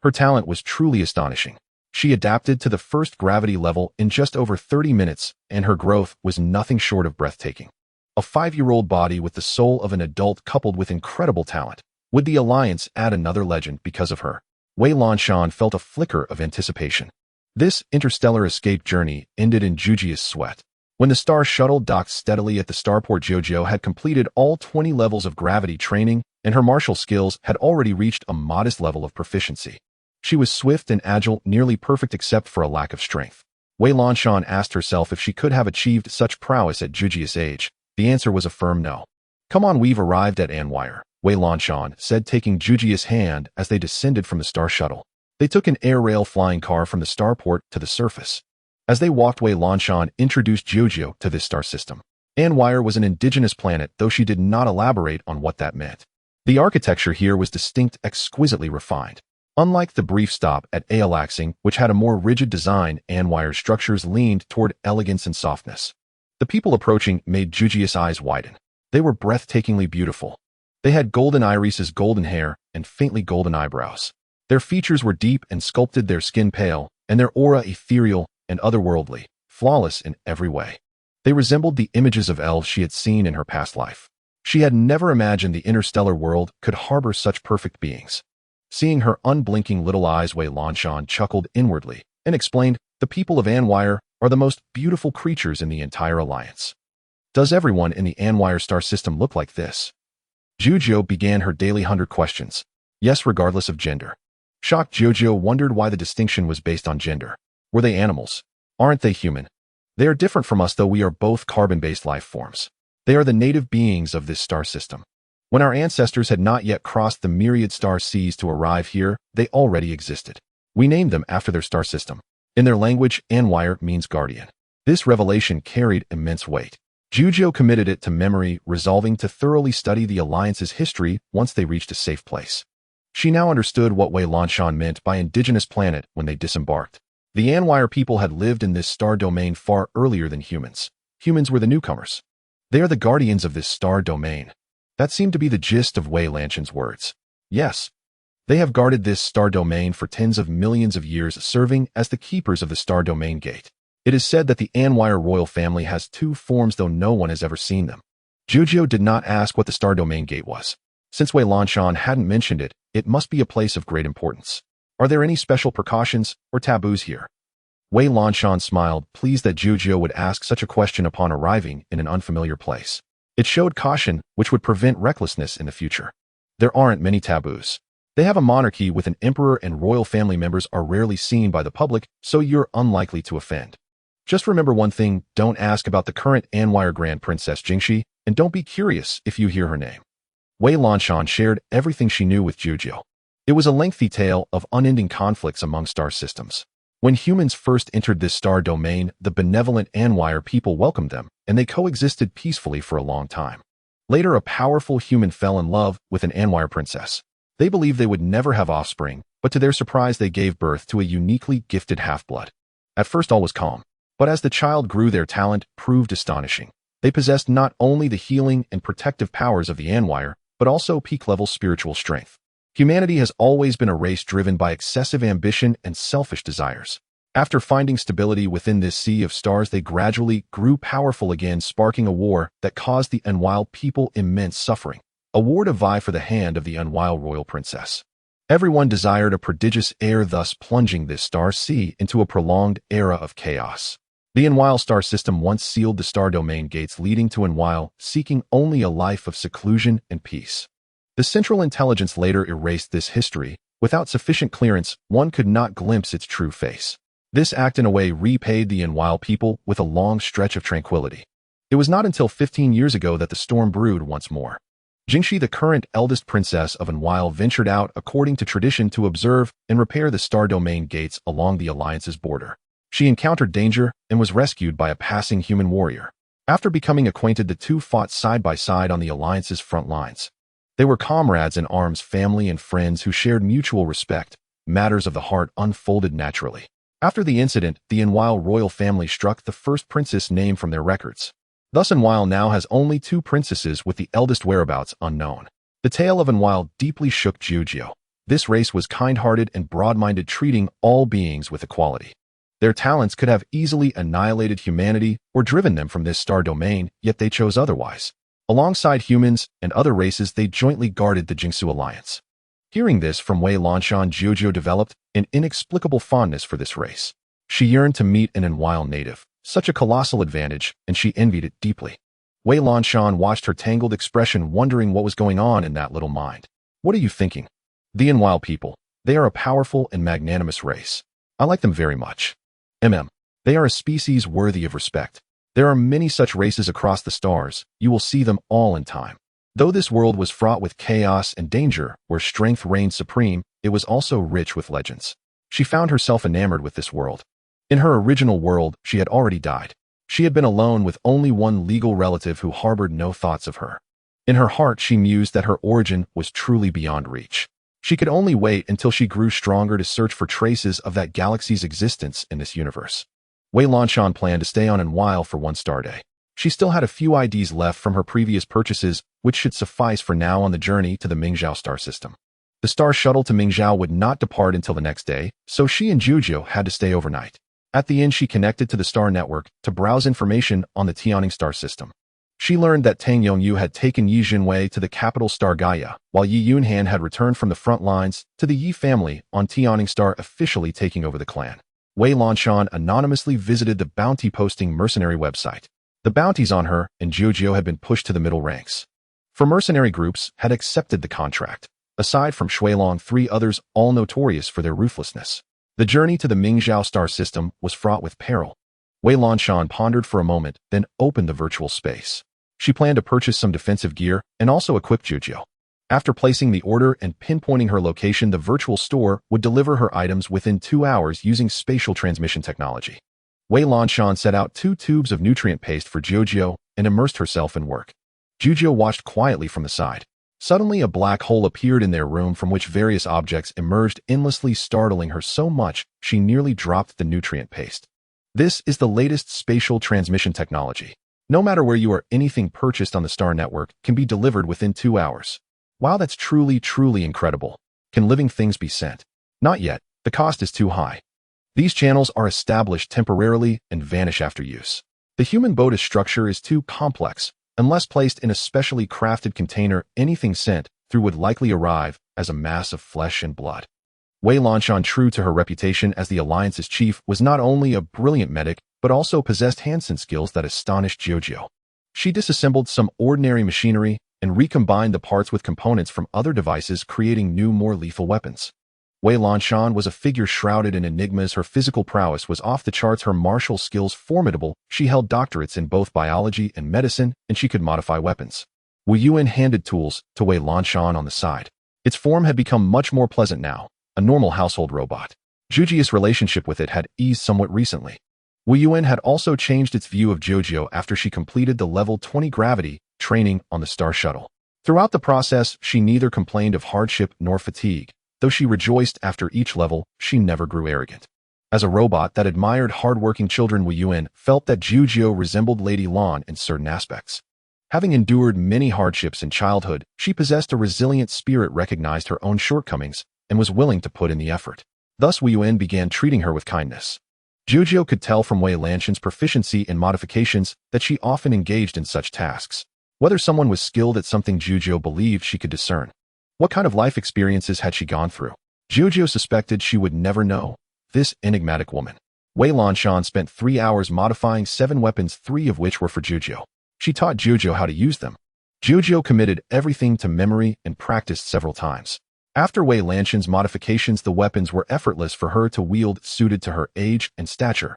Her talent was truly astonishing. She adapted to the first gravity level in just over 30 minutes, and her growth was nothing short of breathtaking. A 5-year-old body with the soul of an adult coupled with incredible talent. Would the Alliance add another legend because of her? Wei Lanshan felt a flicker of anticipation. This interstellar escape journey ended in Xixiu's sweat. When the star shuttle docked steadily at the starport, Xixiu had completed all 20 levels of gravity training, and her martial skills had already reached a modest level of proficiency. She was swift and agile, nearly perfect except for a lack of strength. Wei Lanshan asked herself if she could have achieved such prowess at Xixiu's age. The answer was a firm no. Come on, we've arrived at Anwire, Wei Lanshan said, taking Xixiu's hand as they descended from the star shuttle. They took an air rail flying car from the starport to the surface. As they walked, Wei Lanshan introduced Xixiu to this star system. Anwire was an indigenous planet, though she did not elaborate on what that meant. The architecture here was distinct, exquisitely refined. Unlike the brief stop at Aalaxing, which had a more rigid design, Anwire's structures leaned toward elegance and softness. The people approaching made Jujia's eyes widen. They were breathtakingly beautiful. They had golden irises, golden hair, and faintly golden eyebrows. Their features were deep and sculpted, their skin pale, and their aura ethereal and otherworldly, flawless in every way. They resembled the images of elves she had seen in her past life. She had never imagined the interstellar world could harbor such perfect beings. Seeing her unblinking little eyes, Wei Lanshan chuckled inwardly and explained, "The people of Anwire are the most beautiful creatures in the entire alliance. Does everyone in the Anwire star system look like this?" Xixiu began her daily 100 questions. Yes, regardless of gender. Shocked, Xixiu wondered why the distinction was based on gender. Were they animals? Aren't they human? They are different from us, though we are both carbon-based life forms. They are the native beings of this star system. When our ancestors had not yet crossed the myriad star seas to arrive here, they already existed. We named them after their star system. In their language, Anwire means guardian. This revelation carried immense weight. Xixiu committed it to memory, resolving to thoroughly study the Alliance's history once they reached a safe place. She now understood what Wei Lanshan meant by indigenous planet when they disembarked. The Anwire people had lived in this star domain far earlier than humans. Humans were the newcomers. They are the guardians of this star domain. That seemed to be the gist of Wei Lanshan's words. Yes. They have guarded this star domain for tens of millions of years, serving as the keepers of the star domain gate. It is said that the Anwire royal family has two forms, though no one has ever seen them. Xixiu did not ask what the star domain gate was. Since Wei Lanshan hadn't mentioned it, it must be a place of great importance. Are there any special precautions or taboos here? Wei Lanshan smiled, pleased that Xixiu would ask such a question upon arriving in an unfamiliar place. It showed caution, which would prevent recklessness in the future. There aren't many taboos. They have a monarchy with an emperor, and royal family members are rarely seen by the public, so you're unlikely to offend. Just remember one thing, don't ask about the current Anwire Grand Princess Jingxi, and don't be curious if you hear her name. Wei Lanshan shared everything she knew with Xixiu. It was a lengthy tale of unending conflicts among star systems. When humans first entered this star domain, the benevolent Anwire people welcomed them, and they coexisted peacefully for a long time. Later, a powerful human fell in love with an Anwire princess. They believed they would never have offspring, but to their surprise they gave birth to a uniquely gifted half-blood. At first all was calm, but as the child grew, their talent proved astonishing. They possessed not only the healing and protective powers of the Anwire, but also peak-level spiritual strength. Humanity has always been a race driven by excessive ambition and selfish desires. After finding stability within this sea of stars, they gradually grew powerful again, sparking a war that caused the Anwire people immense suffering. A war to vie for the hand of the Anwire royal princess. Everyone desired a prodigious heir, thus plunging this star sea into a prolonged era of chaos. The Anwire star system once sealed the star domain gates leading to Anwire, seeking only a life of seclusion and peace. The Central Intelligence later erased this history. Without sufficient clearance, one could not glimpse its true face. This act in a way repaid the Anwire people with a long stretch of tranquility. It was not until 15 years ago that the storm brewed once more. Jingxi, the current eldest princess of Anwire, ventured out according to tradition to observe and repair the star domain gates along the Alliance's border. She encountered danger and was rescued by a passing human warrior. After becoming acquainted, the two fought side by side on the Alliance's front lines. They were comrades in arms, family and friends who shared mutual respect. Matters of the heart unfolded naturally. After the incident, the Anwire royal family struck the first princess name from their records. Thus Anwire now has only two princesses, with the eldest whereabouts unknown. The tale of Anwire deeply shook Xixiu. This race was kind-hearted and broad-minded, treating all beings with equality. Their talents could have easily annihilated humanity or driven them from this star domain, yet they chose otherwise. Alongside humans and other races, they jointly guarded the Jingxi Alliance. Hearing this from Wei Lanshan, Xixiu developed an inexplicable fondness for this race. She yearned to meet an Anwire native, such a colossal advantage, and she envied it deeply. Wei Lanshan watched her tangled expression, wondering what was going on in that little mind. What are you thinking? The Anwire people. They are a powerful and magnanimous race. I like them very much. They are a species worthy of respect. There are many such races across the stars. You will see them all in time. Though this world was fraught with chaos and danger, where strength reigned supreme, it was also rich with legends. She found herself enamored with this world. In her original world, she had already died. She had been alone with only one legal relative who harbored no thoughts of her. In her heart, she mused that her origin was truly beyond reach. She could only wait until she grew stronger to search for traces of that galaxy's existence in this universe. Wei Lanshan planned to stay on Anwile for one star day. She still had a few IDs left from her previous purchases, which should suffice for now on the journey to the Mingzhou star system. The star shuttle to Mingzhou would not depart until the next day, so she and Xixiu had to stay overnight. At the inn, she connected to the star network to browse information on the Tianning star system. She learned that Tang Yongyu had taken Yi Jinwei to the capital star Gaia, while Yi Yunhan had returned from the front lines to the Yi family on Tianning star, officially taking over the clan. Wei Lanshan anonymously visited the bounty-posting mercenary website. The bounties on her and Xixiu had been pushed to the middle ranks. For mercenary groups had accepted the contract. Aside from Shuilong, 3 others, all notorious for their ruthlessness. The journey to the Mingzhou star system was fraught with peril. Wei Lanshan pondered for a moment, then opened the virtual space. She planned to purchase some defensive gear and also equip Xixiu. After placing the order and pinpointing her location, the virtual store would deliver her items within 2 hours using spatial transmission technology. Wei Lanshan set out 2 tubes of nutrient paste for Xixiu and immersed herself in work. Xixiu watched quietly from the side. Suddenly, a black hole appeared in their room from which various objects emerged, endlessly startling her so much she nearly dropped the nutrient paste. This is the latest spatial transmission technology. No matter where you are, anything purchased on the Star Network can be delivered within 2 hours. Wow, that's truly incredible. Can living things be sent? Not yet. The cost is too high. These channels are established temporarily and vanish after use. The human BODIS structure is too complex. Unless placed in a specially crafted container, anything sent through would likely arrive as a mass of flesh and blood. Wei Lanshan, true to her reputation as the Alliance's chief, was not only a brilliant medic, but also possessed Hansen skills that astonished Xixiu. She disassembled some ordinary machinery and recombined the parts with components from other devices, creating new, more lethal weapons. Wei Lanshan was a figure shrouded in enigmas. Her physical prowess was off the charts, her martial skills formidable. She held doctorates in both biology and medicine, and she could modify weapons. Wu Yuan handed tools to Wei Lanshan on the side. Its form had become much more pleasant now, a normal household robot. Xixiu's relationship with it had eased somewhat recently. Wu Yuan had also changed its view of Xixiu after she completed the level 20 gravity training on the Star Shuttle. Throughout the process, she neither complained of hardship nor fatigue. Though she rejoiced after each level, she never grew arrogant. As a robot that admired hard-working children, Wu Yuan felt that Xixiu resembled Lady Lan in certain aspects. Having endured many hardships in childhood, she possessed a resilient spirit, recognized her own shortcomings, and was willing to put in the effort. Thus, Wu Yuan began treating her with kindness. Xixiu could tell from Wei Lanshan's proficiency in modifications that she often engaged in such tasks. Whether someone was skilled at something, Xixiu believed she could discern. What kind of life experiences had she gone through? Xixiu suspected she would never know. This enigmatic woman. Wei Lanshan spent 3 hours modifying 7 weapons, 3 of which were for Xixiu. She taught Xixiu how to use them. Xixiu committed everything to memory and practiced several times. After Wei Lanshan's modifications, the weapons were effortless for her to wield, suited to her age and stature.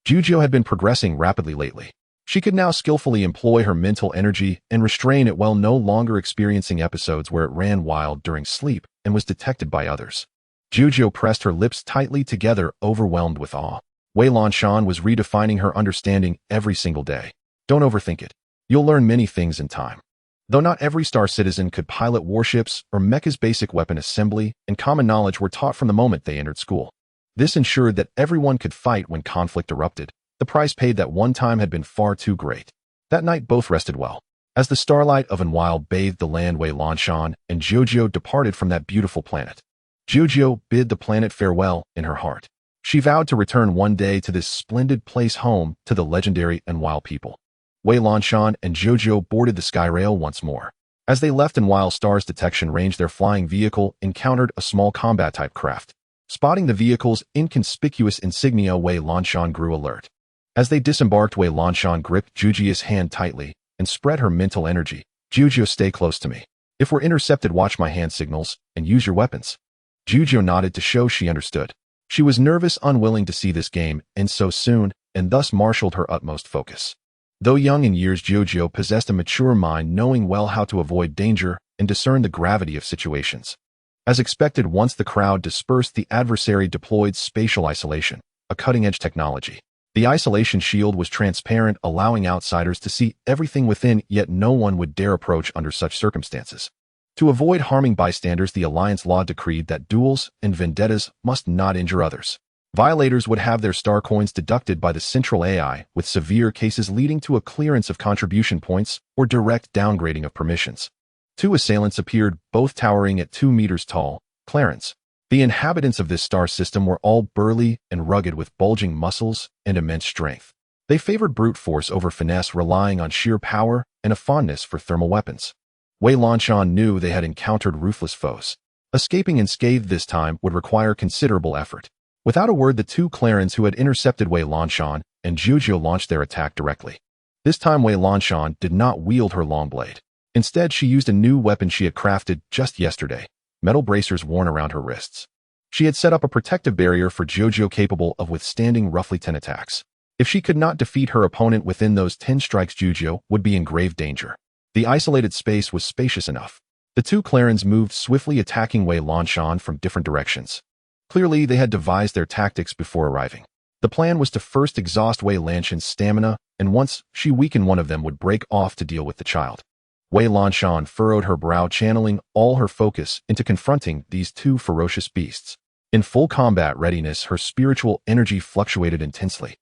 Xixiu had been progressing rapidly lately. She could now skillfully employ her mental energy and restrain it while no longer experiencing episodes where it ran wild during sleep and was detected by others. Xixiu pressed her lips tightly together, overwhelmed with awe. Wei Lanshan was redefining her understanding every single day. Don't overthink it. You'll learn many things in time. Though not every star citizen could pilot warships or Mechs, basic weapon assembly and common knowledge were taught from the moment they entered school. This ensured that everyone could fight when conflict erupted. The price paid that one time had been far too great. That night both rested well. As the starlight of Anwile bathed the land, Wei Lanshan and Xixiu departed from that beautiful planet. Xixiu bid the planet farewell in her heart. She vowed to return one day to this splendid place, home to the legendary Anwile people. Wei Lanshan and Xixiu boarded the Skyrail once more. As they left Anwile Star's detection range, their flying vehicle encountered a small combat-type craft. Spotting the vehicle's inconspicuous insignia, Wei Lanshan grew alert. As they disembarked, Wei Lanshan gripped Xixiu's hand tightly and spread her mental energy. Xixiu, stay close to me. If we're intercepted, watch my hand signals and use your weapons. Xixiu nodded to show she understood. She was nervous, unwilling to see this game end so soon, and thus marshaled her utmost focus. Though young in years, Xixiu possessed a mature mind, knowing well how to avoid danger and discern the gravity of situations. As expected, once the crowd dispersed, the adversary deployed spatial isolation, a cutting-edge technology. The isolation shield was transparent, allowing outsiders to see everything within, yet no one would dare approach under such circumstances. To avoid harming bystanders, the Alliance law decreed that duels and vendettas must not injure others. Violators would have their star coins deducted by the central AI, with severe cases leading to a clearance of contribution points or direct downgrading of permissions. Two assailants appeared, both towering at 2 meters tall, Clarence. The inhabitants of this star system were all burly and rugged with bulging muscles and immense strength. They favored brute force over finesse, relying on sheer power and a fondness for thermal weapons. Wei Lanshan knew they had encountered ruthless foes. Escaping unscathed this time would require considerable effort. Without a word, the two Clarence who had intercepted Wei Lanshan and Xixiu launched their attack directly. This time Wei Lanshan did not wield her long blade. Instead, she used a new weapon she had crafted just yesterday, metal bracers worn around her wrists. She had set up a protective barrier for Xixiu capable of withstanding roughly 10 attacks. If she could not defeat her opponent within those 10 strikes, Xixiu would be in grave danger. The isolated space was spacious enough. The two Clarence moved swiftly, attacking Wei Lanshan from different directions. Clearly, they had devised their tactics before arriving. The plan was to first exhaust Wei Lanshan's stamina, and once she weakened one of them, would break off to deal with the child. Wei Lanshan furrowed her brow, channeling all her focus into confronting these two ferocious beasts. In full combat readiness, her spiritual energy fluctuated intensely.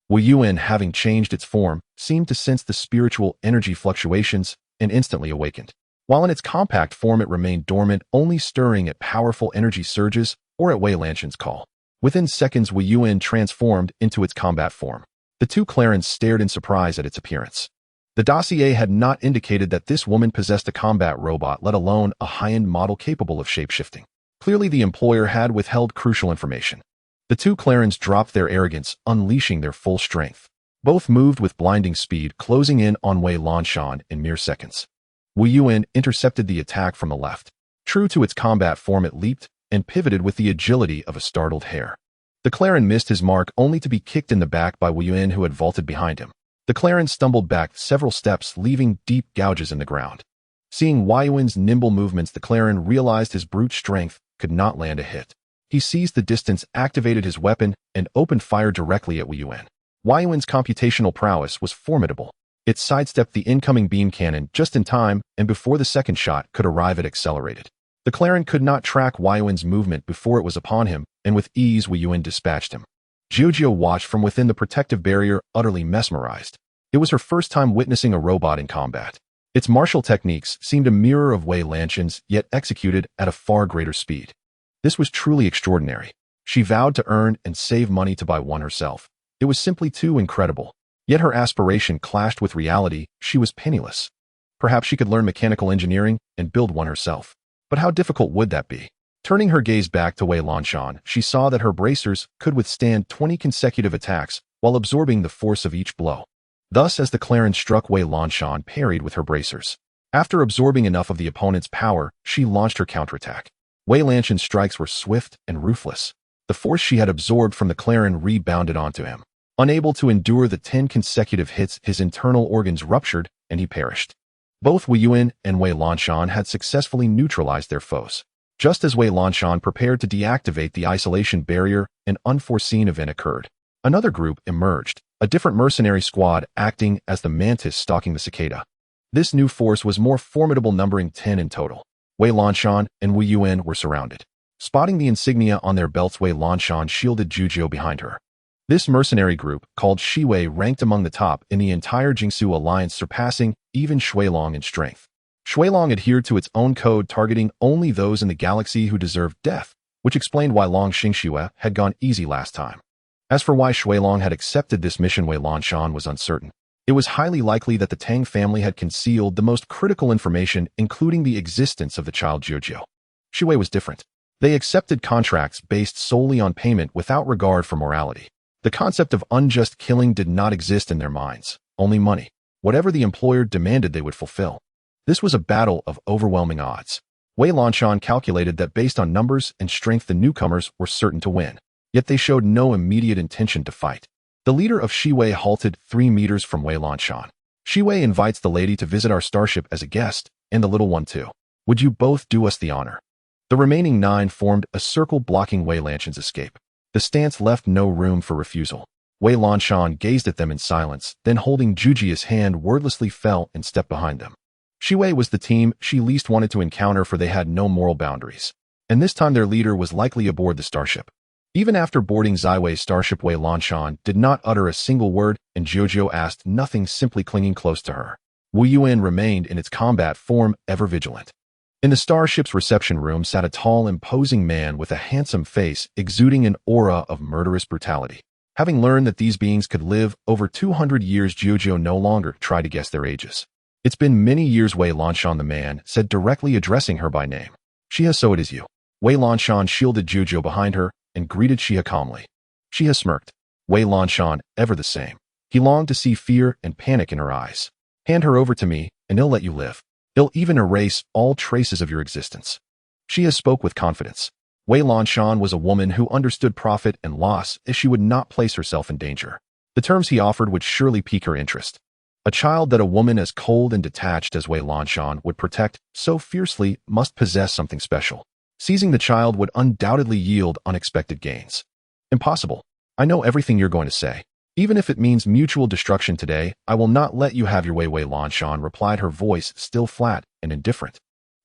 Wu Yuan, having changed its form, seemed to sense the spiritual energy fluctuations and instantly awakened. While in its compact form it remained dormant, only stirring at powerful energy surges or at Wei Lanshan's call. Within seconds, Wu Yuan transformed into its combat form. The two Clarence stared in surprise at its appearance. The dossier had not indicated that this woman possessed a combat robot, let alone a high-end model capable of shapeshifting. Clearly, the employer had withheld crucial information. The two Clarence dropped their arrogance, unleashing their full strength. Both moved with blinding speed, closing in on Wei Lanshan in mere seconds. Wu Yuan intercepted the attack from the left. True to its combat form, it leaped and pivoted with the agility of a startled hare. The Clarence missed his mark, only to be kicked in the back by Wu Yuan, who had vaulted behind him. The Clarence stumbled back several steps, leaving deep gouges in the ground. Seeing Wu Yuan's nimble movements, the Clarence realized his brute strength could not land a hit. He seized the distance, activated his weapon, and opened fire directly at Wu Yuan. Wu Yuan's computational prowess was formidable. It sidestepped the incoming beam cannon just in time, and before the second shot could arrive, it accelerated. The Clarence could not track Wu Yuan's movement before it was upon him, and with ease Wu Yuan dispatched him. Xixiu watched from within the protective barrier, utterly mesmerized. It was her first time witnessing a robot in combat. Its martial techniques seemed a mirror of Wei Lanshan's, yet executed at a far greater speed. This was truly extraordinary. She vowed to earn and save money to buy one herself. It was simply too incredible. Yet her aspiration clashed with reality. She was penniless. Perhaps she could learn mechanical engineering and build one herself. But how difficult would that be? Turning her gaze back to Wei Lanshan, she saw that her bracers could withstand 20 consecutive attacks while absorbing the force of each blow. Thus, as the Clarence struck, Wei Lanshan parried with her bracers. After absorbing enough of the opponent's power, she launched her counterattack. Wei Lanshan's strikes were swift and ruthless. The force she had absorbed from the Clarence rebounded onto him. Unable to endure the 10 consecutive hits, his internal organs ruptured and he perished. Both Wu Yuan and Wei Lanshan had successfully neutralized their foes. Just as Wei Lanshan prepared to deactivate the isolation barrier, an unforeseen event occurred. Another group emerged, a different mercenary squad acting as the mantis stalking the cicada. This new force was more formidable, numbering 10 in total. Wei Lanshan and Wu Yuan were surrounded. Spotting the insignia on their belts, Wei Lanshan shielded Xixiu behind her. This mercenary group, called Shiwei, ranked among the top in the entire Jingsu alliance, surpassing even Shuilong in strength. Shuilong adhered to its own code, targeting only those in the galaxy who deserved death, which explained why Long Xixiu had gone easy last time. As for why Shuilong had accepted this mission, Wei Lanshan was uncertain. It was highly likely that the Tang family had concealed the most critical information, including the existence of the child Xixiu. Shiwei was different. They accepted contracts based solely on payment without regard for morality. The concept of unjust killing did not exist in their minds, only money. Whatever the employer demanded, they would fulfill. This was a battle of overwhelming odds. Wei Lanshan calculated that based on numbers and strength, the newcomers were certain to win. Yet they showed no immediate intention to fight. The leader of Shiwei halted 3 meters from Wei Lanshan. Shiwei invites the lady to visit our starship as a guest, and the little one too. Would you both do us the honor? The remaining 9 formed a circle blocking Wei Lanshan's escape. The stance left no room for refusal. Wei Lanshan gazed at them in silence, then holding Xixiu's hand wordlessly fell and stepped behind them. Xixiu was the team she least wanted to encounter, for they had no moral boundaries. And this time their leader was likely aboard the starship. Even after boarding Xixiu's starship, Wei Lanshan did not utter a single word, and Xixiu asked nothing, simply clinging close to her. Wu Yuan remained in its combat form, ever vigilant. In the starship's reception room sat a tall, imposing man with a handsome face, exuding an aura of murderous brutality. Having learned that these beings could live over 200 years, Xixiu no longer tried to guess their ages. It's been many years, Wei Lanshan, the man said, directly addressing her by name. Xia, so it is you. Wei Lanshan shielded Xixiu behind her and greeted Xia calmly. Xia smirked. Wei Lanshan, ever the same. He longed to see fear and panic in her eyes. Hand her over to me, and he'll let you live. He'll even erase all traces of your existence. Xia spoke with confidence. Wei Lanshan was a woman who understood profit and loss, as she would not place herself in danger. The terms he offered would surely pique her interest. A child that a woman as cold and detached as Wei Lanshan would protect so fiercely must possess something special. Seizing the child would undoubtedly yield unexpected gains. Impossible. I know everything you're going to say. Even if it means mutual destruction today, I will not let you have your way, Wei Lanshan replied, her voice still flat and indifferent.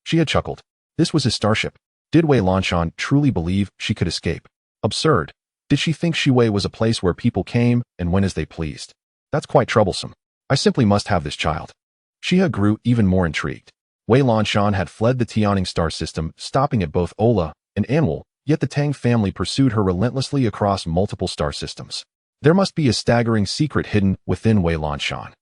Xia chuckled. This was his starship. Did Wei Lanshan truly believe she could escape? Absurd. Did she think Xixiu was a place where people came and went as they pleased? That's quite troublesome. I simply must have this child. Xia grew even more intrigued. Wei Lanshan had fled the Tianing star system, stopping at both Ola and Anwal, yet the Tang family pursued her relentlessly across multiple star systems. There must be a staggering secret hidden within Wei Lanshan.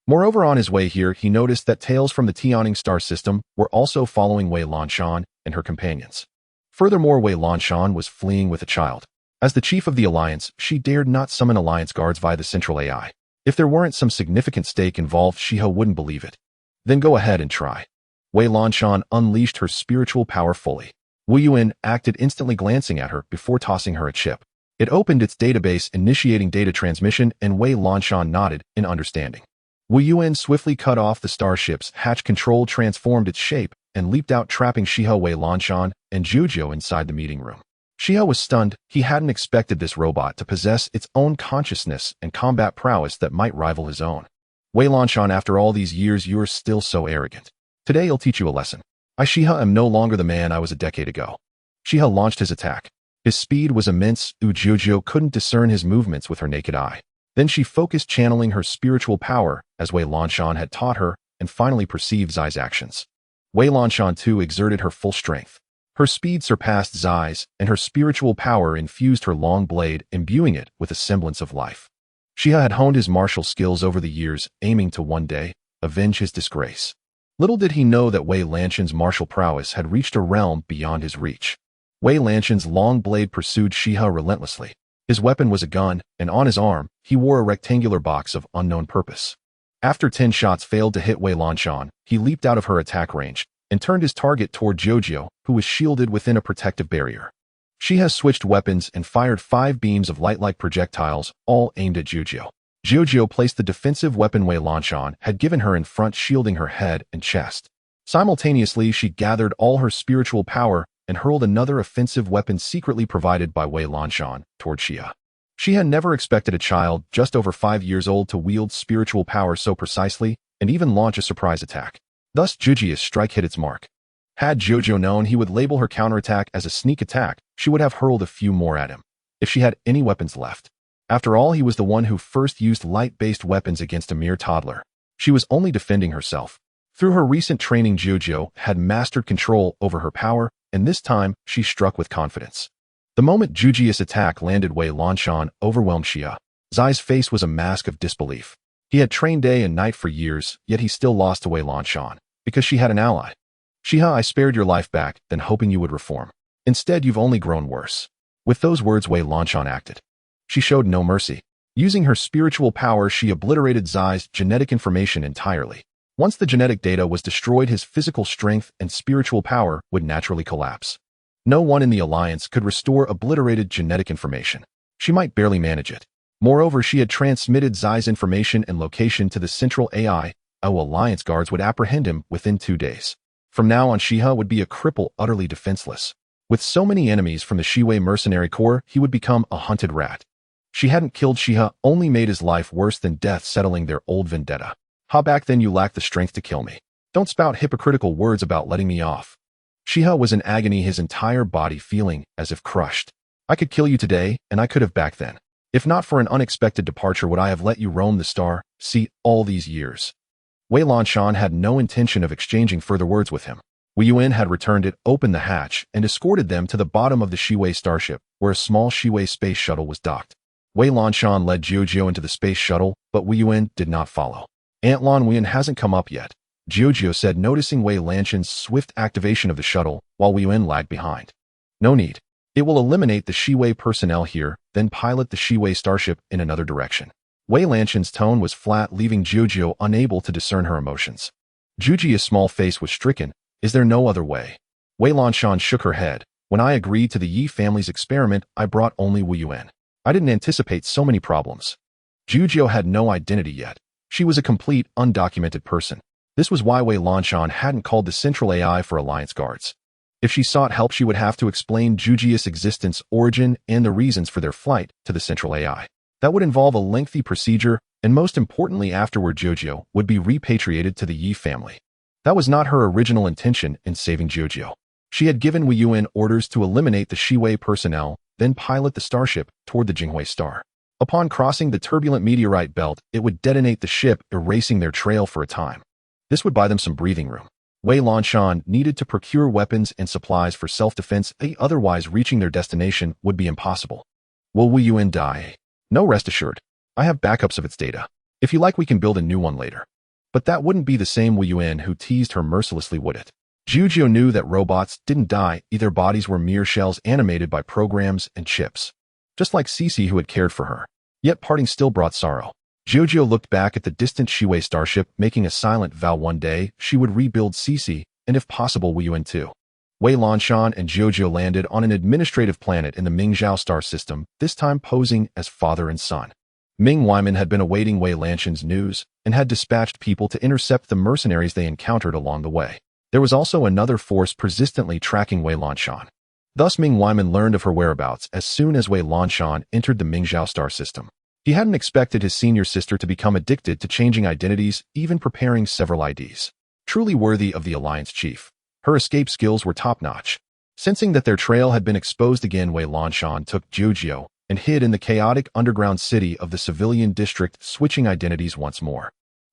Moreover, on his way here, he noticed that tales from the Tianing star system were also following Wei Lanshan and her companions. Furthermore, Wei Lanshan was fleeing with a child. As the chief of the alliance, she dared not summon alliance guards via the central AI. If there weren't some significant stake involved, Xixiu wouldn't believe it. Then go ahead and try. Wei Lanshan unleashed her spiritual power fully. Wu Yuan acted, instantly glancing at her before tossing her a chip. It opened its database, initiating data transmission, and Wei Lanshan nodded in understanding. Wu Yuan swiftly cut off the starship's hatch control, transformed its shape, and leaped out, trapping Xixiu, Wei Lanshan, and Xixiu inside the meeting room. Xixiu was stunned. He hadn't expected this robot to possess its own consciousness and combat prowess that might rival his own. Wei Lanshan, after all these years, you're still so arrogant. Today I'll teach you a lesson. I, Xixiu, am no longer the man I was a decade ago. Xixiu launched his attack. His speed was immense. Xixiu couldn't discern his movements with her naked eye. Then she focused, channeling her spiritual power, as Wei Lanshan had taught her, and finally perceived Zai's actions. Wei Lanshan too exerted her full strength. Her speed surpassed Zai's, and her spiritual power infused her long blade, imbuing it with a semblance of life. Xixiu had honed his martial skills over the years, aiming to one day avenge his disgrace. Little did he know that Wei Lanshan's martial prowess had reached a realm beyond his reach. Wei Lanshan's long blade pursued Xixiu relentlessly. His weapon was a gun, and on his arm, he wore a rectangular box of unknown purpose. After 10 shots failed to hit Wei Lanshan, he leaped out of her attack range and turned his target toward Xixiu, who was shielded within a protective barrier. Xixiu switched weapons and fired 5 beams of light-like projectiles, all aimed at Xixiu. Xixiu placed the defensive weapon Wei Lanshan had given her in front, shielding her head and chest. Simultaneously, she gathered all her spiritual power and hurled another offensive weapon secretly provided by Wei Lanshan toward Xixiu. She had never expected a child just over 5 years old to wield spiritual power so precisely and even launch a surprise attack. Thus, Xixiu's strike hit its mark. Had Xixiu known he would label her counterattack as a sneak attack, she would have hurled a few more at him, if she had any weapons left. After all, he was the one who first used light-based weapons against a mere toddler. She was only defending herself. Through her recent training, Xixiu had mastered control over her power, and this time, she struck with confidence. The moment Xixiu's attack landed, Wei Lanshan overwhelmed Xixiu. Zai's face was a mask of disbelief. He had trained day and night for years, yet he still lost to Wei Lanshan, because she had an ally. Xixiu, I spared your life back, then hoping you would reform. Instead, you've only grown worse. With those words, Wei Lanshan acted. She showed no mercy. Using her spiritual power, she obliterated Zai's genetic information entirely. Once the genetic data was destroyed, his physical strength and spiritual power would naturally collapse. No one in the alliance could restore obliterated genetic information. She might barely manage it. Moreover, she had transmitted Zai's information and location to the central AI. Our alliance guards would apprehend him within 2 days. From now on, Xixiu would be a cripple, utterly defenseless. With so many enemies from the Xixiu mercenary corps, he would become a hunted rat. She hadn't killed Xixiu, only made his life worse than death, settling their old vendetta. How back then you lacked the strength to kill me. Don't spout hypocritical words about letting me off. Xixiu was in agony, his entire body feeling as if crushed. I could kill you today, and I could have back then. If not for an unexpected departure, would I have let you roam the star, see, all these years? Wei Lanshan had no intention of exchanging further words with him. Wu Yuan had returned it, opened the hatch, and escorted them to the bottom of the Shiwei starship, where a small Shiwei space shuttle was docked. Wei Lanshan led Xixiu into the space shuttle, but Wu Yuan did not follow. Aunt Lan Wein hasn't come up yet, Xixiu said, noticing Wei Lanshan's swift activation of the shuttle, while Wu Yuan lagged behind. No need. It will eliminate the Shiwei personnel here, then pilot the Shiwei starship in another direction. Wei Lanshan's tone was flat, leaving Xixiu unable to discern her emotions. Xixiu's small face was stricken. Is there no other way? Wei Lanshan shook her head. When I agreed to the Yi family's experiment, I brought only Wu Yuan. I didn't anticipate so many problems. Xixiu had no identity yet. She was a complete, undocumented person. This was why Wei Lanshan hadn't called the Central AI for Alliance guards. If she sought help, she would have to explain Xixiu's existence, origin, and the reasons for their flight to the Central AI. That would involve a lengthy procedure, and most importantly, afterward Xixiu would be repatriated to the Yi family. That was not her original intention in saving Xixiu. She had given Wu Yuan orders to eliminate the Shiwei personnel, then pilot the starship toward the Jinghui star. Upon crossing the turbulent meteorite belt, it would detonate the ship, erasing their trail for a time. This would buy them some breathing room. Wei Lanshan needed to procure weapons and supplies for self-defense, otherwise reaching their destination would be impossible. Will Wu Yuan die? No, rest assured. I have backups of its data. If you like, we can build a new one later. But that wouldn't be the same Wu Yuan who teased her mercilessly, would it? Xixiu knew that robots didn't die, their bodies were mere shells animated by programs and chips. Just like Xixiu, who had cared for her. Yet parting still brought sorrow. Xixiu looked back at the distant Shiwei starship, making a silent vow one day she would rebuild Xixiu, and if possible Wu Yuan too. Wei Lanshan and Xixiu landed on an administrative planet in the Mingzhou star system, this time posing as father and son. Ming Wyman had been awaiting Wei Lanshan's news and had dispatched people to intercept the mercenaries they encountered along the way. There was also another force persistently tracking Wei Lanshan. Thus Ming Wyman learned of her whereabouts as soon as Wei Lanshan entered the Mingzhou star system. He hadn't expected his senior sister to become addicted to changing identities, even preparing several IDs. Truly worthy of the Alliance chief. Her escape skills were top-notch. Sensing that their trail had been exposed again, Wei Lanshan took Xixiu and hid in the chaotic underground city of the civilian district, switching identities once more.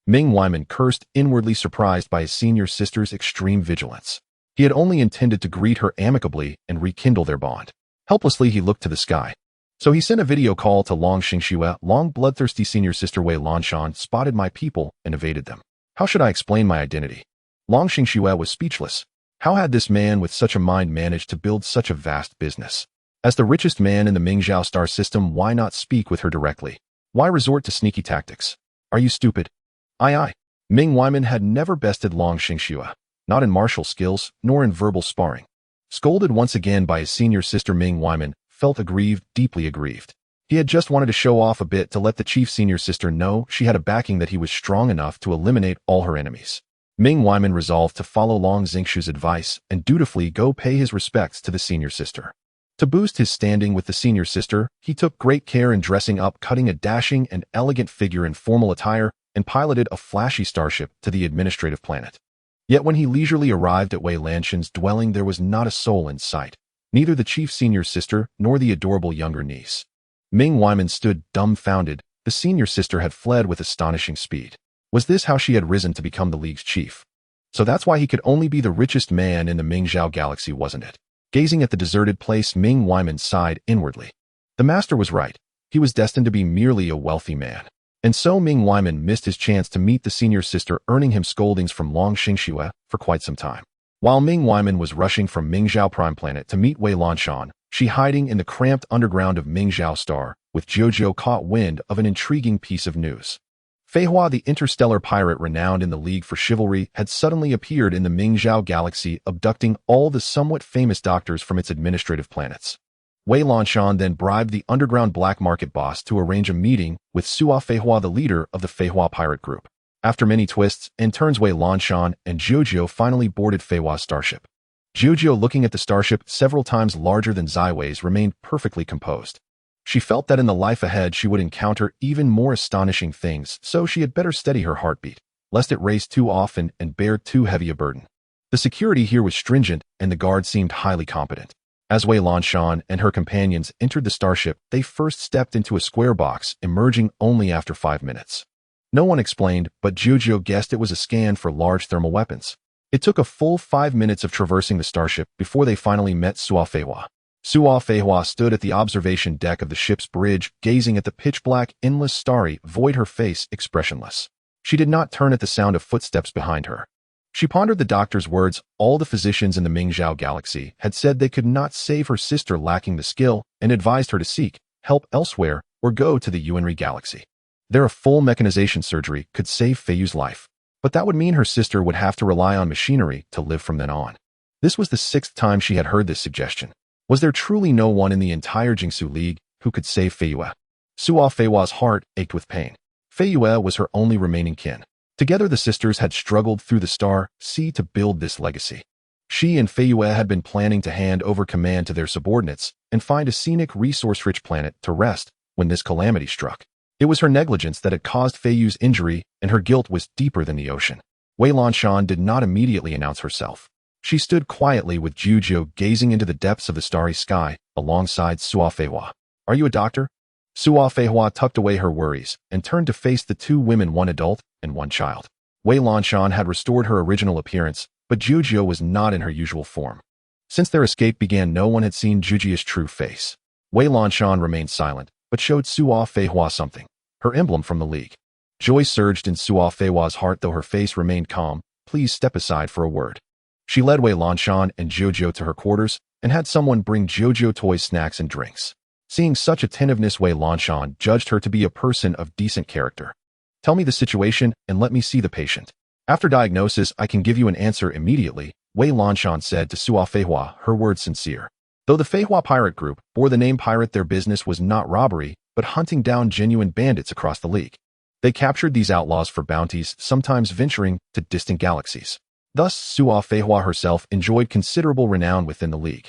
Ming Wyman cursed, inwardly surprised by his senior sister's extreme vigilance. He had only intended to greet her amicably and rekindle their bond. Helplessly, he looked to the sky. So he sent a video call to Long Xixiu. Long bloodthirsty senior sister Wei Lanshan spotted my people and evaded them. How should I explain my identity? Long Xixiu was speechless. How had this man with such a mind managed to build such a vast business? As the richest man in the Mingzhou star system, why not speak with her directly? Why resort to sneaky tactics? Are you stupid? Aye. Ming Wyman had never bested Long Xixiu, not in martial skills, nor in verbal sparring. Scolded once again by his senior sister, Ming Wyman felt aggrieved, deeply aggrieved. He had just wanted to show off a bit to let the chief senior sister know she had a backing, that he was strong enough to eliminate all her enemies. Ming Wyman resolved to follow Long Xixiu's advice and dutifully go pay his respects to the senior sister. To boost his standing with the senior sister, he took great care in dressing up, cutting a dashing and elegant figure in formal attire, and piloted a flashy starship to the administrative planet. Yet when he leisurely arrived at Wei Lanshan's dwelling, there was not a soul in sight, neither the chief senior sister nor the adorable younger niece. Ming Wyman stood dumbfounded. The senior sister had fled with astonishing speed. Was this how she had risen to become the League's chief? So that's why he could only be the richest man in the Mingzhou galaxy, wasn't it? Gazing at the deserted place, Ming Wyman sighed inwardly. The master was right. He was destined to be merely a wealthy man. And so Ming Wyman missed his chance to meet the senior sister, earning him scoldings from Long Xixiu for quite some time. While Ming Wyman was rushing from Mingzhou Prime Planet to meet Wei Lanshan, she hiding in the cramped underground of Mingzhou Star, with Xixiu caught wind of an intriguing piece of news. Feihua, the interstellar pirate renowned in the League for chivalry, had suddenly appeared in the Mingzhou galaxy, abducting all the somewhat famous doctors from its administrative planets. Wei Lanshan then bribed the underground black market boss to arrange a meeting with Sua Feihua, the leader of the Feihua pirate group. After many twists and turns, Wei Lanshan and Xixiu finally boarded Feihua's starship. Xixiu, looking at the starship several times larger than Zaiwei's, remained perfectly composed. She felt that in the life ahead she would encounter even more astonishing things, so she had better steady her heartbeat. lest it race too often and bear too heavy a burden. The security here was stringent, and the guard seemed highly competent. As Wei Lanshan and her companions entered the starship, they first stepped into a square box, emerging only after 5 minutes. No one explained, but Xixiu guessed it was a scan for large thermal weapons. It took a full 5 minutes of traversing the starship before they finally met Suo Feihua. Suo Feihua stood at the observation deck of the ship's bridge, gazing at the pitch-black, endless starry void, her face expressionless. She did not turn at the sound of footsteps behind her. She pondered the doctor's words. All the physicians in the Mingzhao galaxy had said they could not save her sister, lacking the skill, and advised her to seek help elsewhere or go to the Yuanri galaxy. There, a full mechanization surgery could save Feiyu's life, but that would mean her sister would have to rely on machinery to live from then on. This was the 6th time she had heard this suggestion. Was there truly no one in the entire Xixiu League who could save Feiyue? Suo Feihua's heart ached with pain. Feiyue was her only remaining kin. Together the sisters had struggled through the star sea to build this legacy. She and Feiyue had been planning to hand over command to their subordinates and find a scenic, resource-rich planet to rest when this calamity struck. It was her negligence that had caused Feiyu's injury, and her guilt was deeper than the ocean. Wei Lanshan did not immediately announce herself. She stood quietly with Xixiu gazing into the depths of the starry sky alongside Suo Feihua. "Are you a doctor?" Suo Feihua tucked away her worries and turned to face the 2 women, 1 adult and 1 child. Wei Lanshan had restored her original appearance, but Xixiu was not in her usual form. Since their escape began, no one had seen Xixiu's true face. Wei Lanshan remained silent, but showed Suo Feihua something, her emblem from the League. Joy surged in Suo Feihua's heart, though her face remained calm. "Please step aside for a word." She led Wei Lanshan and Xixiu to her quarters and had someone bring Xixiu toys, snacks, and drinks. Seeing such attentiveness, Wei Lanshan judged her to be a person of decent character. "Tell me the situation and let me see the patient. After diagnosis, I can give you an answer immediately," Wei Lanshan said to Suo Feihua, her words sincere. Though the Feihua pirate group bore the name pirate, their business was not robbery, but hunting down genuine bandits across the League. They captured these outlaws for bounties, sometimes venturing to distant galaxies. Thus, Suo Feihua herself enjoyed considerable renown within the League.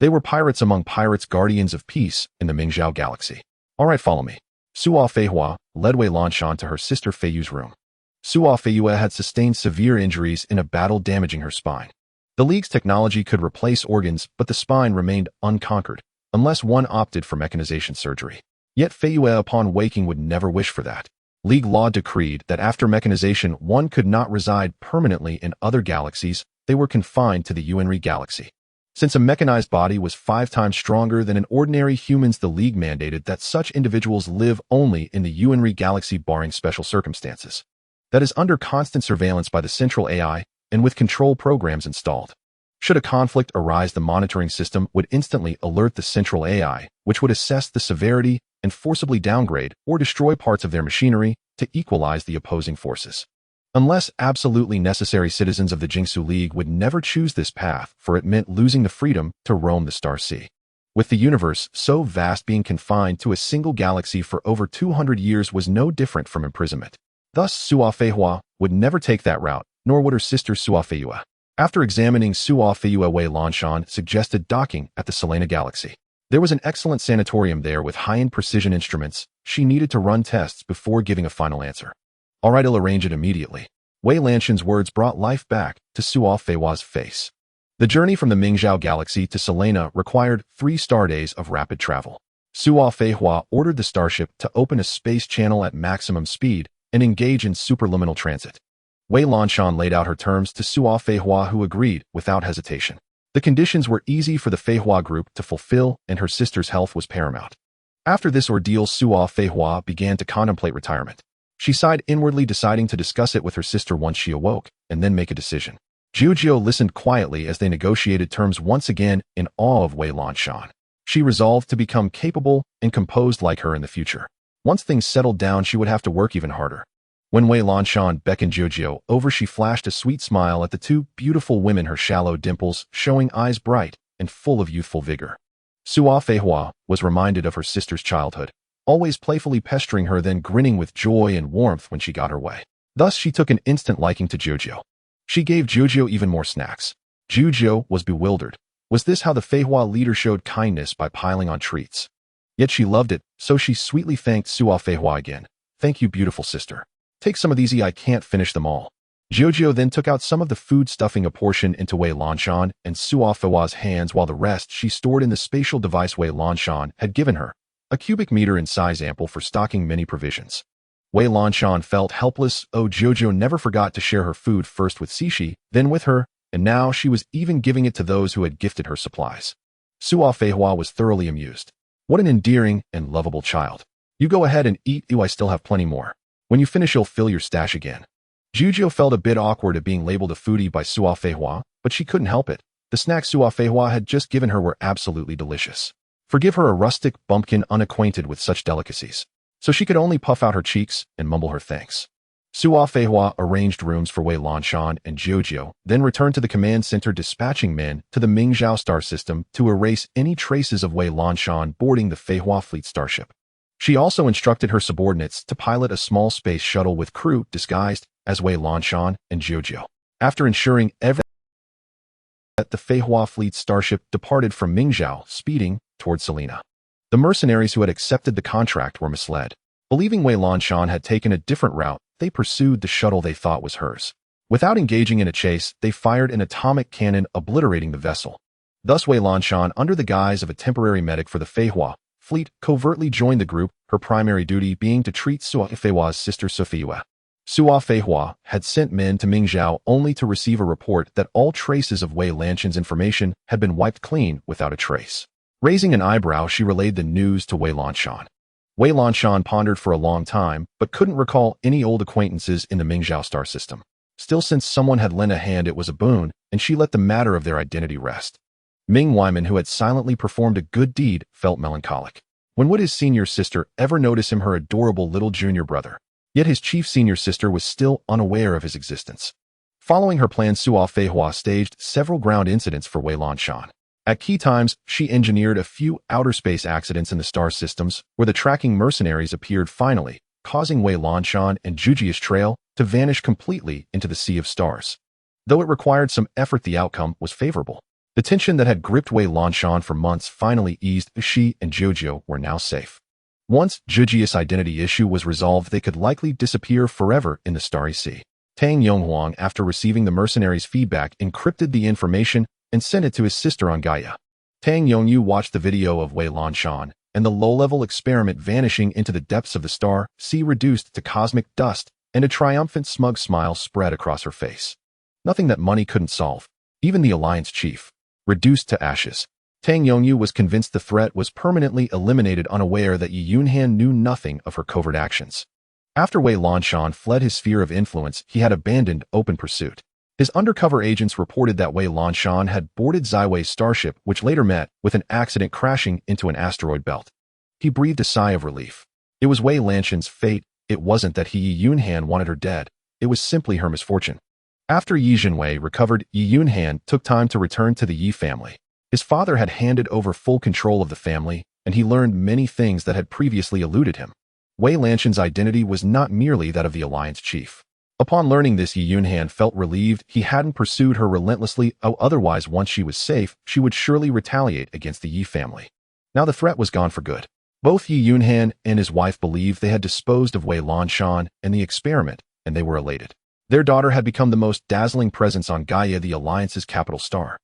They were pirates among pirates, guardians of peace in the Mingzhao galaxy. "All right, follow me." Suo Feihua led Wei Lanshan to her sister Feiyu's room. Suo Feiyue had sustained severe injuries in a battle, damaging her spine. The League's technology could replace organs, but the spine remained unconquered, unless one opted for mechanization surgery. Yet Feiyue, upon waking, would never wish for that. League law decreed that after mechanization, one could not reside permanently in other galaxies. They were confined to the Yuanri galaxy. Since a mechanized body was 5 times stronger than an ordinary human's, the League mandated that such individuals live only in the Yuanri galaxy, barring special circumstances. That is under constant surveillance by the central AI and with control programs installed. Should a conflict arise, the monitoring system would instantly alert the central AI, which would assess the severity and forcibly downgrade or destroy parts of their machinery to equalize the opposing forces. Unless absolutely necessary, citizens of the Xixiu League would never choose this path, for it meant losing the freedom to roam the star sea. With the universe so vast, being confined to a single galaxy for over 200 years was no different from imprisonment. Thus, Suo Feihua would never take that route, nor would her sister Suo Feiyue. After examining Suo Feiyue, Wei Lanshan suggested docking at the Selena galaxy. There was an excellent sanatorium there with high-end precision instruments. She needed to run tests before giving a final answer. "All right, I'll arrange it immediately." Wei Lanshan's words brought life back to Suo Feihua's face. The journey from the Mingzhao galaxy to Selena required 3 star days of rapid travel. Suo Feihua ordered the starship to open a space channel at maximum speed and engage in superliminal transit. Wei Lanshan laid out her terms to Suo Feihua, who agreed without hesitation. The conditions were easy for the Feihua group to fulfill, and her sister's health was paramount. After this ordeal, Suo Feihua began to contemplate retirement. She sighed inwardly, deciding to discuss it with her sister once she awoke, and then make a decision. Xixiu listened quietly as they negotiated terms, once again in awe of Wei Lanshan. She resolved to become capable and composed like her in the future. Once things settled down, she would have to work even harder. When Wei Lanshan beckoned Xixiu over, she flashed a sweet smile at the 2 beautiful women, her shallow dimples showing eyes bright and full of youthful vigor. Suo Feihua was reminded of her sister's childhood, always playfully pestering her, then grinning with joy and warmth when she got her way. Thus, she took an instant liking to Xixiu. She gave Xixiu even more snacks. Xixiu was bewildered. Was this how the Feihua leader showed kindness, by piling on treats? Yet she loved it, so she sweetly thanked Suo Feihua again. "Thank you, beautiful sister." Take some of these, I can't finish them all. Jojo then took out some of the food, stuffing a portion into Wei Lanshan and Suofeihua's hands, while the rest she stored in the spatial device Wei Lanshan had given her, a cubic meter in size, ample for stocking many provisions. Wei Lanshan felt helpless. Oh, Jojo never forgot to share her food, first with Xixiu, then with her, and now she was even giving it to those who had gifted her supplies. Suofeihua was thoroughly amused. What an endearing and lovable child. You go ahead and eat. I still have plenty more. When you finish, you'll fill your stash again. Jojo felt a bit awkward at being labeled a foodie by Suofeihua, but she couldn't help it. The snacks Suofeihua had just given her were absolutely delicious. Forgive her, a rustic bumpkin unacquainted with such delicacies. So she could only puff out her cheeks and mumble her thanks. Suofeihua arranged rooms for Wei Lanshan and Jojo, then returned to the command center, dispatching men to the Mingzhou star system to erase any traces of Wei Lanshan boarding the Feihua fleet starship. She also instructed her subordinates to pilot a small space shuttle with crew disguised as Wei Lanshan and Jojo. After ensuring that the Feihua fleet starship departed from Mingzhou, speeding toward Selena. The mercenaries who had accepted the contract were misled. Believing Wei Lanshan had taken a different route, they pursued the shuttle they thought was hers. Without engaging in a chase, they fired an atomic cannon, obliterating the vessel. Thus Wei Lanshan, under the guise of a temporary medic for the Feihua fleet, covertly joined the group, her primary duty being to treat Suofeihua's sister Sophia. Suofeihua had sent men to Mingzhou only to receive a report that all traces of Wei Lanshan's information had been wiped clean without a trace. Raising an eyebrow, she relayed the news to Wei Lanshan. Wei Lanshan pondered for a long time, but couldn't recall any old acquaintances in the Mingzhou star system. Still, since someone had lent a hand, it was a boon, and she let the matter of their identity rest. Ming Wyman, who had silently performed a good deed, felt melancholic. When would his senior sister ever notice him, her adorable little junior brother? Yet his chief senior sister was still unaware of his existence. Following her plan, Suofeihua staged several ground incidents for Wei Lanshan. At key times, she engineered a few outer space accidents in the star systems where the tracking mercenaries appeared, finally causing Wei Lanshan and Jujia's trail to vanish completely into the sea of stars. Though it required some effort, the outcome was favorable. The tension that had gripped Wei Lanshan for months finally eased. She and Jojo were now safe. Once Jujia's identity issue was resolved, they could likely disappear forever in the starry sea. Tang Yonghuang, after receiving the mercenaries' feedback, encrypted the information and sent it to his sister on Gaia. Tang Yongyu watched the video of Wei Lanshan and the low-level experiment vanishing into the depths of the star sea, reduced to cosmic dust, and a triumphant, smug smile spread across her face. Nothing that money couldn't solve. Even the Alliance chief. Reduced to ashes. Tang Yongyu was convinced the threat was permanently eliminated, unaware that Yi Yunhan knew nothing of her covert actions. After Wei Lanshan fled his sphere of influence, he had abandoned open pursuit. His undercover agents reported that Wei Lanshan had boarded Ziwei's starship, which later met with an accident, crashing into an asteroid belt. He breathed a sigh of relief. It was Wei Lanshan's fate. It wasn't that Yi Yunhan wanted her dead. It was simply her misfortune. After Yi Jinwei recovered, Yi Yunhan took time to return to the Yi family. His father had handed over full control of the family, and he learned many things that had previously eluded him. Wei Lanshan's identity was not merely that of the Alliance chief. Upon learning this, Yi Yunhan felt relieved he hadn't pursued her relentlessly. Otherwise, once she was safe, she would surely retaliate against the Yi family. Now the threat was gone for good. Both Yi Yunhan and his wife believed they had disposed of Wei Lanshan and the experiment, and they were elated. Their daughter had become the most dazzling presence on Gaia, the Alliance's capital star.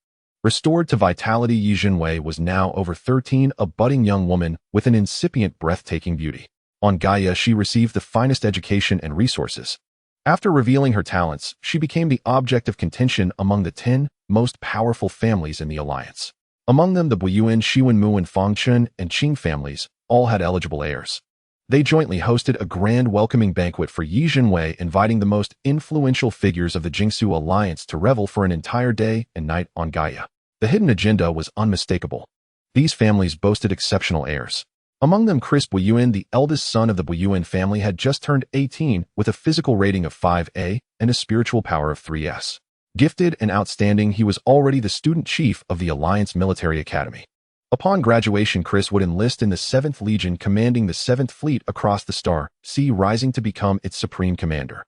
Restored to vitality, Yi Jinwei was now over 13, a budding young woman with an incipient, breathtaking beauty. On Gaia, she received the finest education and resources. After revealing her talents, she became the object of contention among the 10 most powerful families in the Alliance. Among them, the Buyuan, Shiwen-Muan, Fangchun, and Qing families all had eligible heirs. They jointly hosted a grand welcoming banquet for Yi Jinwei, inviting the most influential figures of the Jingsu Alliance to revel for an entire day and night on Gaia. The hidden agenda was unmistakable. These families boasted exceptional heirs. Among them, Chris Buyuan, the eldest son of the Buyuan family, had just turned 18 with a physical rating of 5A and a spiritual power of 3S. Gifted and outstanding, he was already the student chief of the Alliance Military Academy. Upon graduation, Chris would enlist in the 7th Legion, commanding the 7th Fleet across the Star Sea, rising to become its supreme commander.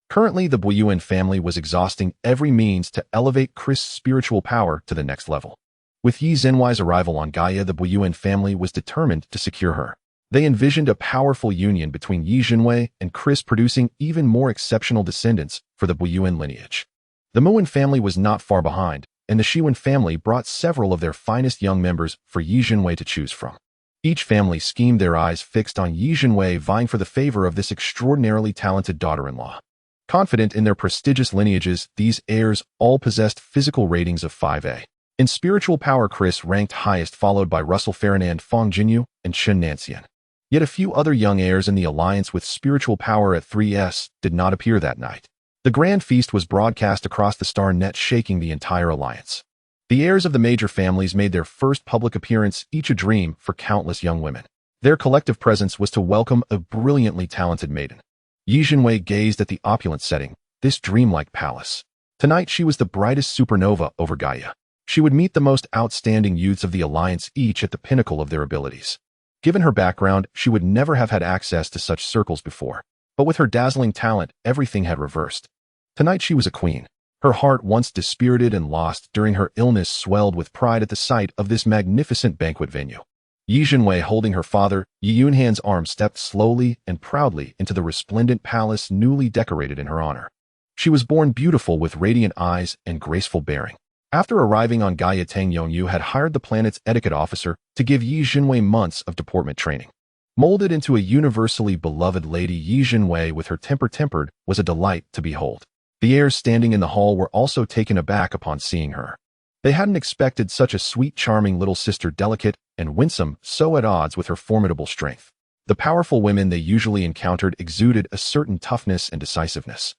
Currently, the Buyuan family was exhausting every means to elevate Chris' spiritual power to the next level. With Yi Zhenwei's arrival on Gaia, the Buyuan family was determined to secure her. They envisioned a powerful union between Yi Jinwei and Chris, producing even more exceptional descendants for the Buyuan lineage. The Muan family was not far behind, and the Xiwen family brought several of their finest young members for Yi Jinwei to choose from. Each family schemed, their eyes fixed on Yi Jinwei, vying for the favor of this extraordinarily talented daughter-in-law. Confident in their prestigious lineages, these heirs all possessed physical ratings of 5A. In spiritual power, Chris ranked highest, followed by Russell Ferdinand, Fang Jinyu, and Chen Nanxian. Yet a few other young heirs in the alliance with spiritual power at 3S did not appear that night. The grand feast was broadcast across the star net, shaking the entire alliance. The heirs of the major families made their first public appearance, each a dream for countless young women. Their collective presence was to welcome a brilliantly talented maiden. Yi Jinwei gazed at the opulent setting, this dreamlike palace. Tonight she was the brightest supernova over Gaia. She would meet the most outstanding youths of the alliance, each at the pinnacle of their abilities. Given her background, she would never have had access to such circles before. But with her dazzling talent, everything had reversed. Tonight she was a queen. Her heart, once dispirited and lost during her illness, swelled with pride at the sight of this magnificent banquet venue. Yi Jinwei, holding her father, Yi Yunhan's arm, stepped slowly and proudly into the resplendent palace newly decorated in her honor. She was born beautiful, with radiant eyes and graceful bearing. After arriving on Gaia, Tang Yongyu had hired the planet's etiquette officer to give Yi Jinwei months of deportment training. Molded into a universally beloved lady, Yi Jinwei, with her temper tempered, was a delight to behold. The heirs standing in the hall were also taken aback upon seeing her. They hadn't expected such a sweet, charming little sister, delicate and winsome, so at odds with her formidable strength. The powerful women they usually encountered exuded a certain toughness and decisiveness.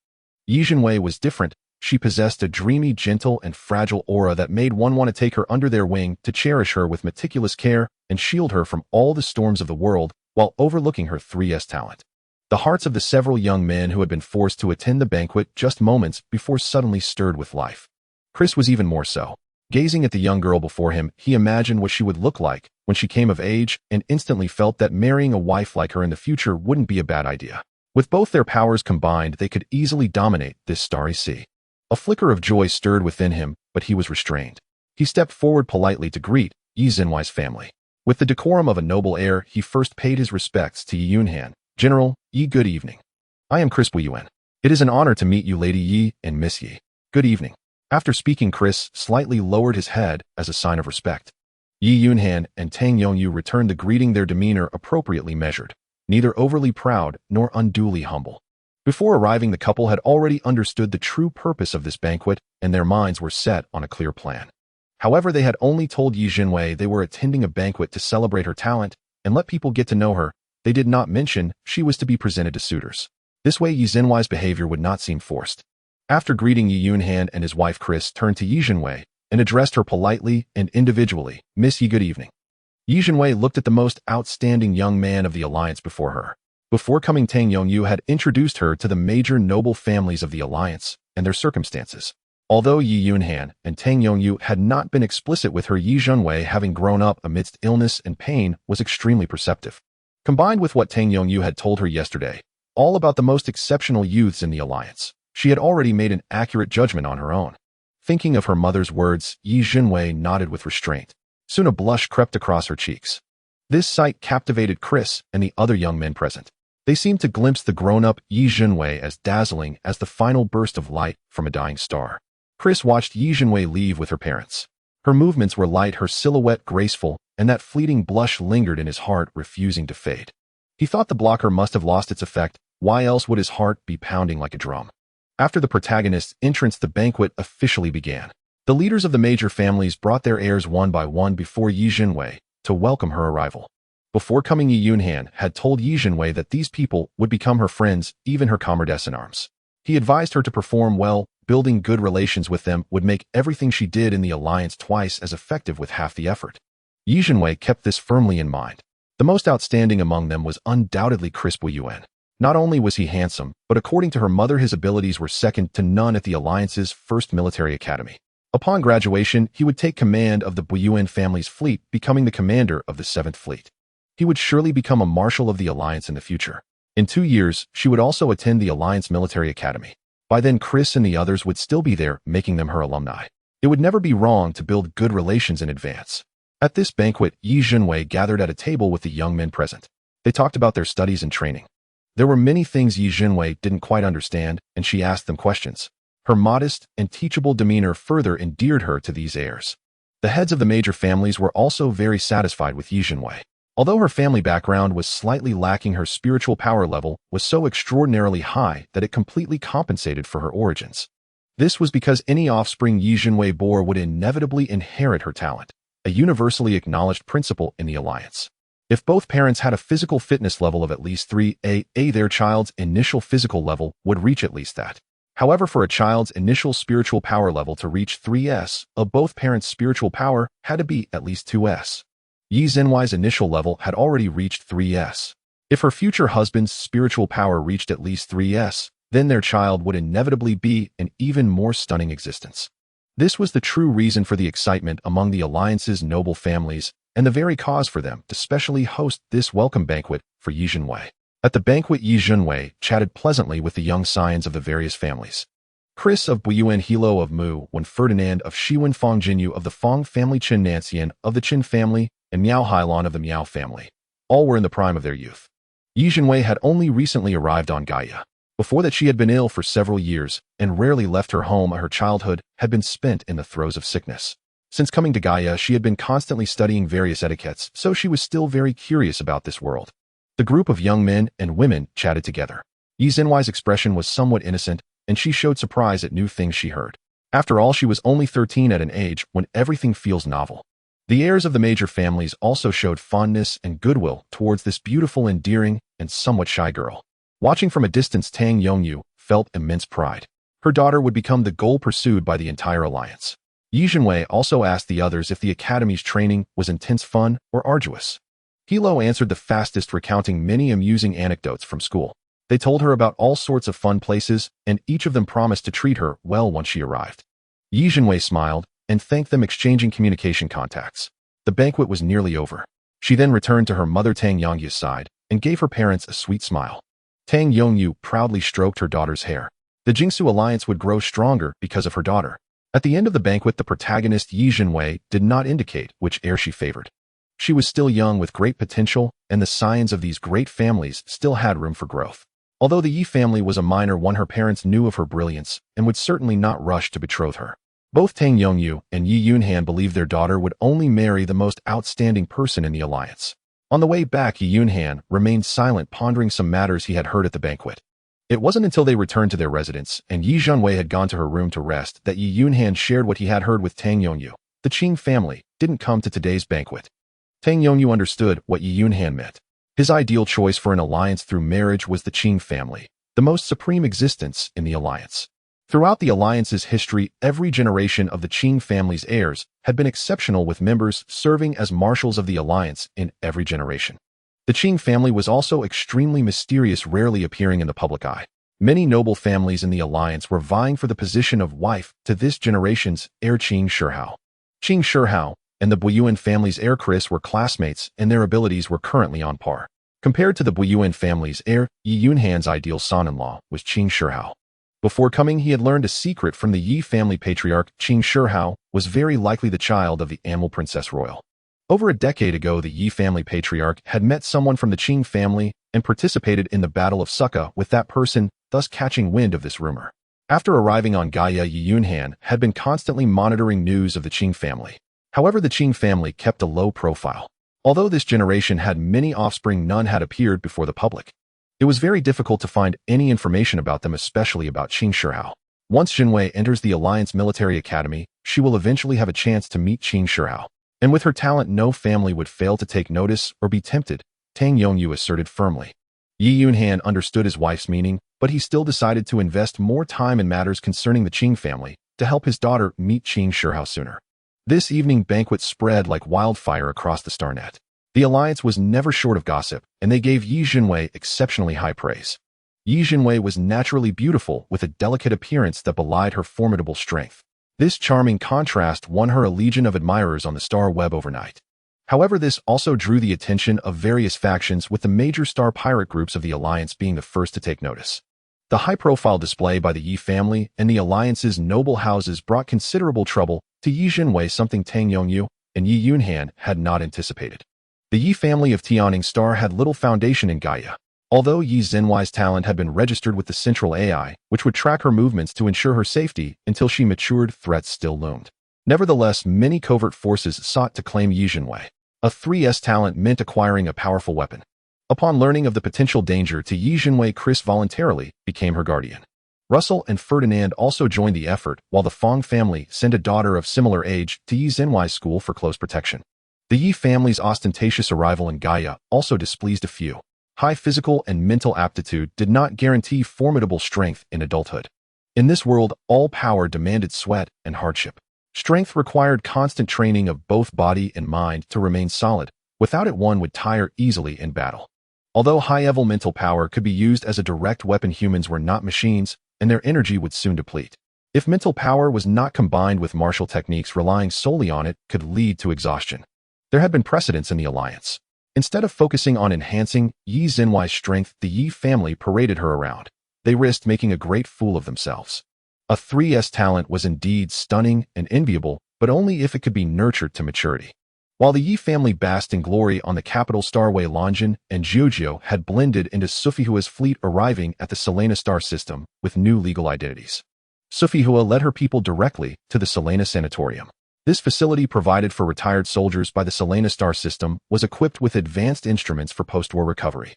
Yi Jinwei was different. She possessed a dreamy, gentle, and fragile aura that made one want to take her under their wing, to cherish her with meticulous care and shield her from all the storms of the world, while overlooking her 3S talent. The hearts of the several young men who had been forced to attend the banquet just moments before suddenly stirred with life. Chris was even more so. Gazing at the young girl before him, he imagined what she would look like when she came of age, and instantly felt that marrying a wife like her in the future wouldn't be a bad idea. With both their powers combined, they could easily dominate this starry sea. A flicker of joy stirred within him, but he was restrained. He stepped forward politely to greet Yi Jinwei's family. With the decorum of a noble heir, he first paid his respects to Yi Yunhan. General Yi, good evening. I am Chris Buyuan. It is an honor to meet you, Lady Yi and Miss Yi. Good evening. After speaking, Chris slightly lowered his head as a sign of respect. Yi Yunhan and Tang Yongyu returned the greeting, their demeanor appropriately measured, neither overly proud nor unduly humble. Before arriving, the couple had already understood the true purpose of this banquet, and their minds were set on a clear plan. However, they had only told Yi Jinwei they were attending a banquet to celebrate her talent and let people get to know her. They did not mention she was to be presented to suitors. This way, Yi Jinwei's behavior would not seem forced. After greeting Yi Yunhan and his wife, Chris turned to Yi Jinwei and addressed her politely and individually. Miss Yi, good evening. Yi Jinwei looked at the most outstanding young man of the alliance before her. Before coming, Tang Yongyu had introduced her to the major noble families of the alliance and their circumstances. Although Yi Yunhan and Tang Yongyu had not been explicit with her, Yi Jinwei, having grown up amidst illness and pain, was extremely perceptive. Combined with what Tang Yongyu had told her yesterday, all about the most exceptional youths in the alliance, she had already made an accurate judgment on her own. Thinking of her mother's words, Yi Jinwei nodded with restraint. Soon a blush crept across her cheeks. This sight captivated Chris and the other young men present. They seemed to glimpse the grown-up Yi Jinwei as dazzling as the final burst of light from a dying star. Chris watched Yi Jinwei leave with her parents. Her movements were light, her silhouette graceful, and that fleeting blush lingered in his heart, refusing to fade. He thought the blocker must have lost its effect. Why else would his heart be pounding like a drum? After the protagonist's entrance, the banquet officially began. The leaders of the major families brought their heirs one by one before Yi Jinwei to welcome her arrival. Before coming, Yi Yunhan had told Yi Jinwei that these people would become her friends, even her comrades-in-arms. He advised her to perform well. Building good relations with them would make everything she did in the alliance twice as effective with half the effort. Yi Jinwei kept this firmly in mind. The most outstanding among them was undoubtedly Chris Buyuan. Not only was he handsome, but according to her mother, his abilities were second to none at the alliance's first military academy. Upon graduation, he would take command of the Buyuan family's fleet, becoming the commander of the 7th Fleet. He would surely become a marshal of the alliance in the future. In 2 years, she would also attend the alliance military academy. By then, Chris and the others would still be there, making them her alumni. It would never be wrong to build good relations in advance. At this banquet, Yi Jinwei gathered at a table with the young men present. They talked about their studies and training. There were many things Yi Jinwei didn't quite understand, and she asked them questions. Her modest and teachable demeanor further endeared her to these heirs. The heads of the major families were also very satisfied with Yi Jinwei. Although her family background was slightly lacking, her spiritual power level was so extraordinarily high that it completely compensated for her origins. This was because any offspring Yi Jinwei bore would inevitably inherit her talent, a universally acknowledged principle in the alliance. If both parents had a physical fitness level of at least 3A, their child's initial physical level would reach at least that. However, for a child's initial spiritual power level to reach 3S, both parents' spiritual power had to be at least 2S. Yi Jinwei's initial level had already reached 3S. If her future husband's spiritual power reached at least 3S, then their child would inevitably be an even more stunning existence. This was the true reason for the excitement among the alliance's noble families, and the very cause for them to specially host this welcome banquet for Yi Jinwei. At the banquet, Yi Jinwei chatted pleasantly with the young scions of the various families. Chris of Buyuan, Hilo of Mu, Wen Ferdinand of Shiwen, Fong Jinyu of the Fong family, Qin Nancian of the Qin family, and Miao Hailan of the Miao family. All were in the prime of their youth. Yi Jinwei had only recently arrived on Gaia. Before that, she had been ill for several years and rarely left her home. Her childhood had been spent in the throes of sickness. Since coming to Gaia, she had been constantly studying various etiquettes, so she was still very curious about this world. The group of young men and women chatted together. Yi Jinwei's expression was somewhat innocent, and she showed surprise at new things she heard. After all, she was only 13 at an age when everything feels novel. The heirs of the major families also showed fondness and goodwill towards this beautiful, endearing, and somewhat shy girl. Watching from a distance, Tang Yongyu felt immense pride. Her daughter would become the goal pursued by the entire alliance. Yi Jinwei also asked the others if the academy's training was intense, fun, or arduous. Hilo answered the fastest, recounting many amusing anecdotes from school. They told her about all sorts of fun places, and each of them promised to treat her well once she arrived. Yi Jinwei smiled and thanked them, exchanging communication contacts. The banquet was nearly over. She then returned to her mother Tang Yongyu's side and gave her parents a sweet smile. Tang Yongyu proudly stroked her daughter's hair. The Xixiu alliance would grow stronger because of her daughter. At the end of the banquet, the protagonist Yi Jinwei did not indicate which heir she favored. She was still young with great potential, and the scions of these great families still had room for growth. Although the Yi family was a minor one, her parents knew of her brilliance and would certainly not rush to betroth her. Both Tang Yongyu and Yi Yunhan believed their daughter would only marry the most outstanding person in the alliance. On the way back, Yi Yunhan remained silent, pondering some matters he had heard at the banquet. It wasn't until they returned to their residence and Yi Jinwei had gone to her room to rest that Yi Yunhan shared what he had heard with Tang Yongyu. The Qing family didn't come to today's banquet. Tang Yongyu understood what Yi Yunhan meant. His ideal choice for an alliance through marriage was the Qing family, the most supreme existence in the alliance. Throughout the alliance's history, every generation of the Qing family's heirs had been exceptional, with members serving as marshals of the alliance in every generation. The Qing family was also extremely mysterious, rarely appearing in the public eye. Many noble families in the alliance were vying for the position of wife to this generation's heir Qing Shihao. Qing Shihao and the Buyuan family's heir Chris were classmates, and their abilities were currently on par. Compared to the Buyuan family's heir, Yi Yunhan's ideal son-in-law was Qing Shihao. Before coming, he had learned a secret from the Yi family patriarch. Qing Shihao was very likely the child of the Animal Princess Royal. Over a decade ago, the Yi family patriarch had met someone from the Qing family and participated in the Battle of Succa with that person, thus catching wind of this rumor. After arriving on Gaia, Yi Yunhan had been constantly monitoring news of the Qing family. However, the Qing family kept a low profile. Although this generation had many offspring, none had appeared before the public. It was very difficult to find any information about them, especially about Qing Shihao. Once Jinwei enters the Alliance Military Academy, she will eventually have a chance to meet Qing Shihao. And with her talent, no family would fail to take notice or be tempted, Tang Yongyu asserted firmly. Yi Yunhan understood his wife's meaning, but he still decided to invest more time in matters concerning the Qing family to help his daughter meet Qing Shihao sooner. This evening banquet spread like wildfire across the Starnet. The alliance was never short of gossip, and they gave Yi Jinwei exceptionally high praise. Yi Jinwei was naturally beautiful, with a delicate appearance that belied her formidable strength. This charming contrast won her a legion of admirers on the star web overnight. However, this also drew the attention of various factions, with the major star pirate groups of the alliance being the first to take notice. The high-profile display by the Yi family and the alliance's noble houses brought considerable trouble to Yi Jinwei, something Tang Yongyu and Yi Yunhan had not anticipated. The Yi family of Tianning Star had little foundation in Gaia. Although Yi Zhenhuai's talent had been registered with the central AI, which would track her movements to ensure her safety until she matured, threats still loomed. Nevertheless, many covert forces sought to claim Yi Zhenhuai. A 3S talent meant acquiring a powerful weapon. Upon learning of the potential danger to Yi Zhenhuai, Chris voluntarily became her guardian. Russell and Ferdinand also joined the effort, while the Fong family sent a daughter of similar age to Yi Zhenhuai's school for close protection. The Yi family's ostentatious arrival in Gaia also displeased a few. High physical and mental aptitude did not guarantee formidable strength in adulthood. In this world, all power demanded sweat and hardship. Strength required constant training of both body and mind to remain solid. Without it, one would tire easily in battle. Although high-level mental power could be used as a direct weapon, humans were not machines, and their energy would soon deplete. If mental power was not combined with martial techniques, relying solely on it could lead to exhaustion. There had been precedents in the alliance. Instead of focusing on enhancing Yi Zhenhuai's strength, the Yi family paraded her around. They risked making a great fool of themselves. A 3S talent was indeed stunning and enviable, but only if it could be nurtured to maturity. While the Yi family basked in glory on the capital star, Wei Longjin and Xixiu had blended into Sufeihua's fleet, arriving at the Selena star system with new legal identities. Sufeihua led her people directly to the Selena Sanatorium. This facility, provided for retired soldiers by the Selena star system, was equipped with advanced instruments for post-war recovery.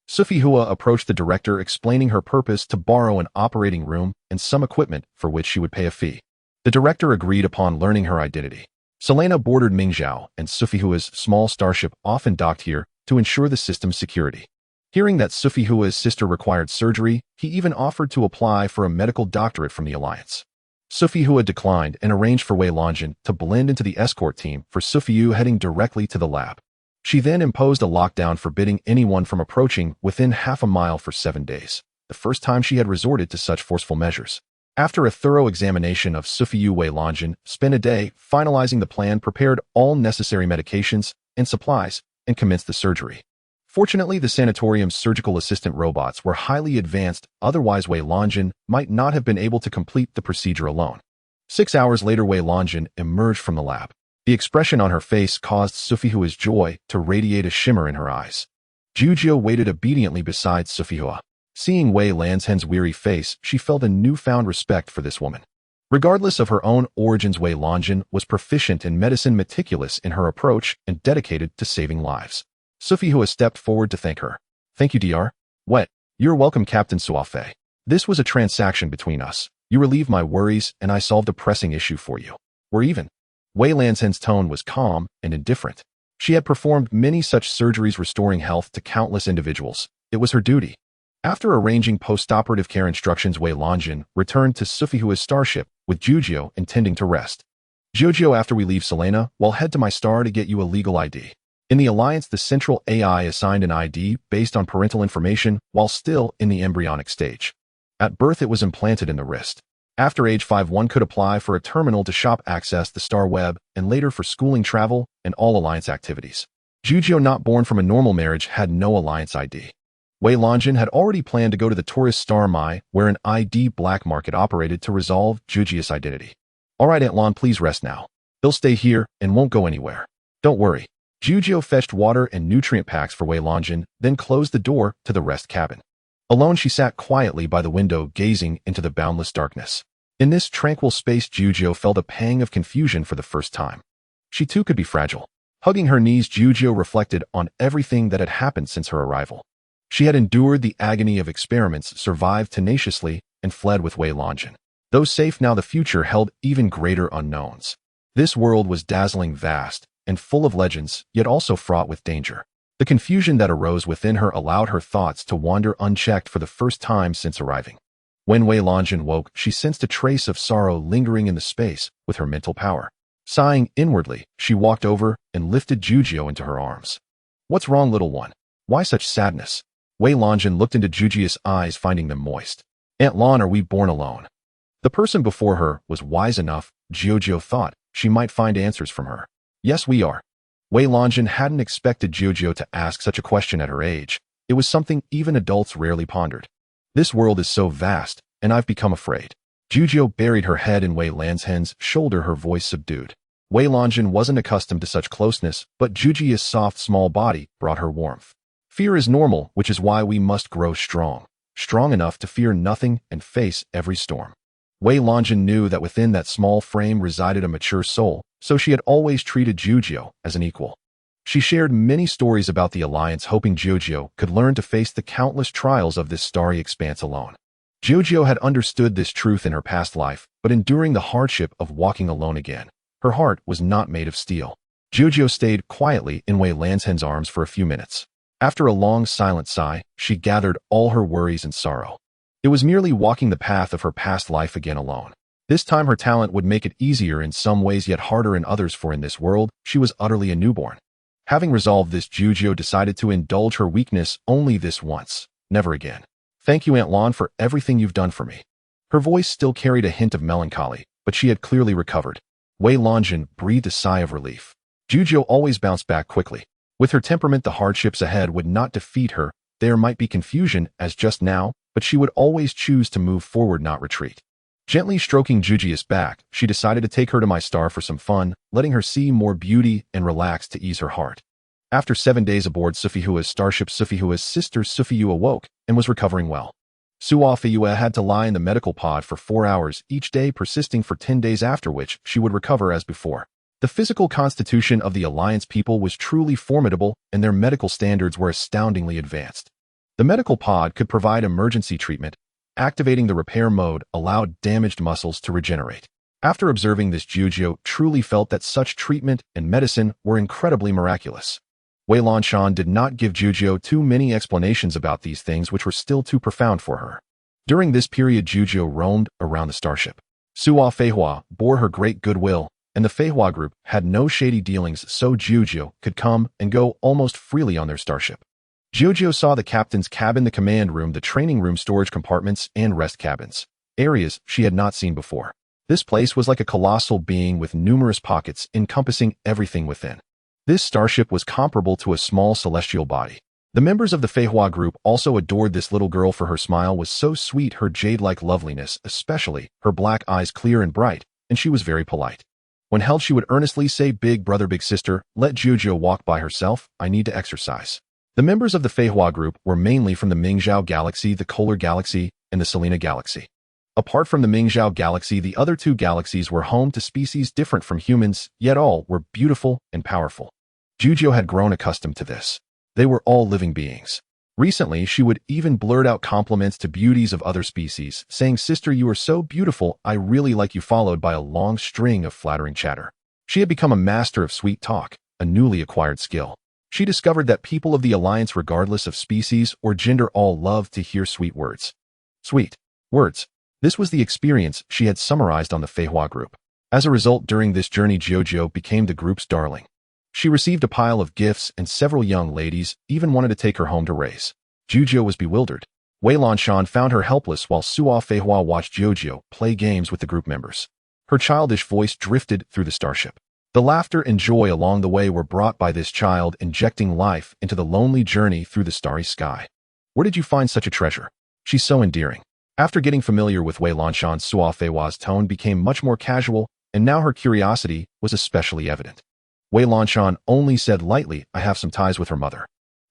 Sufeihua approached the director, explaining her purpose to borrow an operating room and some equipment for which she would pay a fee. The director agreed upon learning her identity. Selena bordered Mingzhou, and Sufeihua's small starship often docked here to ensure the system's security. Hearing that Sufeihua's sister required surgery, he even offered to apply for a medical doctorate from the Alliance. Sufeihua declined and arranged for Wei Longjin to blend into the escort team for Sufeihu, heading directly to the lab. She then imposed a lockdown forbidding anyone from approaching within half a mile for 7 days, the first time she had resorted to such forceful measures. After a thorough examination of Sufeihu, Wei Longjin spent a day finalizing the plan, prepared all necessary medications and supplies, and commenced the surgery. Fortunately, the sanatorium's surgical assistant robots were highly advanced, otherwise Wei Longjin might not have been able to complete the procedure alone. 6 hours later, Wei Longjin emerged from the lab. The expression on her face caused Sufeihua's joy to radiate a shimmer in her eyes. Xixiu waited obediently beside Sufeihua. Seeing Wei Lanzhen's weary face, she felt a newfound respect for this woman. Regardless of her own origins, Wei Longjin was proficient in medicine, meticulous in her approach, and dedicated to saving lives. Sufeihua stepped forward to thank her. "Thank you, Dr. Wet. You're welcome, Captain Suafei. This was a transaction between us. You relieved my worries, and I solved a pressing issue for you. We're even." Wei Lanzhen's tone was calm and indifferent. She had performed many such surgeries, restoring health to countless individuals. It was her duty. After arranging post-operative care instructions, Wei Longjin returned to Sufeihua's starship, with Xixiu intending to rest. "Xixiu, after we leave Selena, we'll head to my star to get you a legal ID. In the Alliance, the central AI assigned an ID based on parental information while still in the embryonic stage. At birth, it was implanted in the wrist. After age 5, one could apply for a terminal to shop, access the star web, and later for schooling, travel, and all Alliance activities. Xixiu, not born from a normal marriage, had no Alliance ID. Wei Longjin had already planned to go to the tourist star Mai, where an ID black market operated to resolve Xixiu's identity. "All right, Aunt Lon, please rest now. He'll stay here and won't go anywhere. Don't worry." Xixiu fetched water and nutrient packs for Wei Longjin, then closed the door to the rest cabin. Alone, she sat quietly by the window, gazing into the boundless darkness. In this tranquil space, Xixiu felt a pang of confusion for the first time. She too could be fragile. Hugging her knees, Xixiu reflected on everything that had happened since her arrival. She had endured the agony of experiments, survived tenaciously, and fled with Wei Longjin. Though safe now, the future held even greater unknowns. This world was dazzling, vast, and full of legends, yet also fraught with danger. The confusion that arose within her allowed her thoughts to wander unchecked for the first time since arriving. When Wei Longjin woke, she sensed a trace of sorrow lingering in the space with her mental power. Sighing inwardly, she walked over and lifted Xixiu into her arms. "What's wrong, little one? Why such sadness?" Wei Longjin looked into Xixiu's eyes, finding them moist. "Aunt Lon, are we born alone?" The person before her was wise enough, Xixiu thought. She might find answers from her. "Yes, we are." Wei Longjin hadn't expected Xixiu to ask such a question at her age. It was something even adults rarely pondered. "This world is so vast, and I've become afraid." Xixiu buried her head in Wei Lanzhen's shoulder, her voice subdued. Wei Longjin wasn't accustomed to such closeness, but Jujia's soft, small body brought her warmth. Fear is normal, which is why we must grow strong. Strong enough to fear nothing and face every storm. Wei Longjin knew that within that small frame resided a mature soul, so she had always treated Jujiu as an equal. She shared many stories about the alliance, hoping Jujiu could learn to face the countless trials of this starry expanse alone. Jujiu had understood this truth in her past life, but enduring the hardship of walking alone again, her heart was not made of steel. Jujiu stayed quietly in Wei Lanzhen's arms for a few minutes. After a long silent sigh, she gathered all her worries and sorrow. It was merely walking the path of her past life again alone. This time her talent would make it easier in some ways yet harder in others, for in this world, she was utterly a newborn. Having resolved this, Jujiu decided to indulge her weakness only this once, never again. Thank you, Aunt Lan, for everything you've done for me. Her voice still carried a hint of melancholy, but she had clearly recovered. Wei Longjin breathed a sigh of relief. Jujiu always bounced back quickly. With her temperament, the hardships ahead would not defeat her. There might be confusion, as just now, but she would always choose to move forward, not retreat. Gently stroking Jujia's back, she decided to take her to my star for some fun, letting her see more beauty and relax to ease her heart. After 7 days aboard Sufihua's starship, Sufihua's sister Sufiyu awoke and was recovering well. Suofihua had to lie in the medical pod for 4 hours each day, persisting for 10 days, after which she would recover as before. The physical constitution of the Alliance people was truly formidable, and their medical standards were astoundingly advanced. The medical pod could provide emergency treatment. Activating the repair mode allowed damaged muscles to regenerate. After observing this, Jujiu truly felt that such treatment and medicine were incredibly miraculous. Wei Lanxian did not give Jujiu too many explanations about these things, which were still too profound for her. During this period, Jujiu roamed around the starship. Suo Feihua bore her great goodwill, and the Feihua group had no shady dealings, so Jujiu could come and go almost freely on their starship. Jujiu saw the captain's cabin, the command room, the training room, storage compartments, and rest cabins, areas she had not seen before. This place was like a colossal being with numerous pockets encompassing everything within. This starship was comparable to a small celestial body. The members of the Feihua group also adored this little girl, for her smile was so sweet, her jade-like loveliness, especially her black eyes clear and bright, and she was very polite. When held, she would earnestly say, "Big brother, big sister, let Jujiu walk by herself, I need to exercise." The members of the Feihua group were mainly from the Mingzhao Galaxy, the Kolar Galaxy, and the Selena Galaxy. Apart from the Mingzhao Galaxy, the other two galaxies were home to species different from humans, yet all were beautiful and powerful. Jujiu had grown accustomed to this. They were all living beings. Recently, she would even blurt out compliments to beauties of other species, saying, "Sister, you are so beautiful, I really like you," followed by a long string of flattering chatter. She had become a master of sweet talk, a newly acquired skill. She discovered that people of the Alliance, regardless of species or gender, all loved to hear sweet words. Sweet words. This was the experience she had summarized on the Feihua group. As a result, during this journey, Jujiu became the group's darling. She received a pile of gifts, and several young ladies even wanted to take her home to raise. Jujiu was bewildered. Wei Lanxian found her helpless while Suo Feihua watched Jujiu play games with the group members. Her childish voice drifted through the starship. The laughter and joy along the way were brought by this child, injecting life into the lonely journey through the starry sky. "Where did you find such a treasure? She's so endearing." After getting familiar with Wei Lanxian, Suo Feihua's tone became much more casual, and now her curiosity was especially evident. Wei Lanxian only said lightly, "I have some ties with her mother."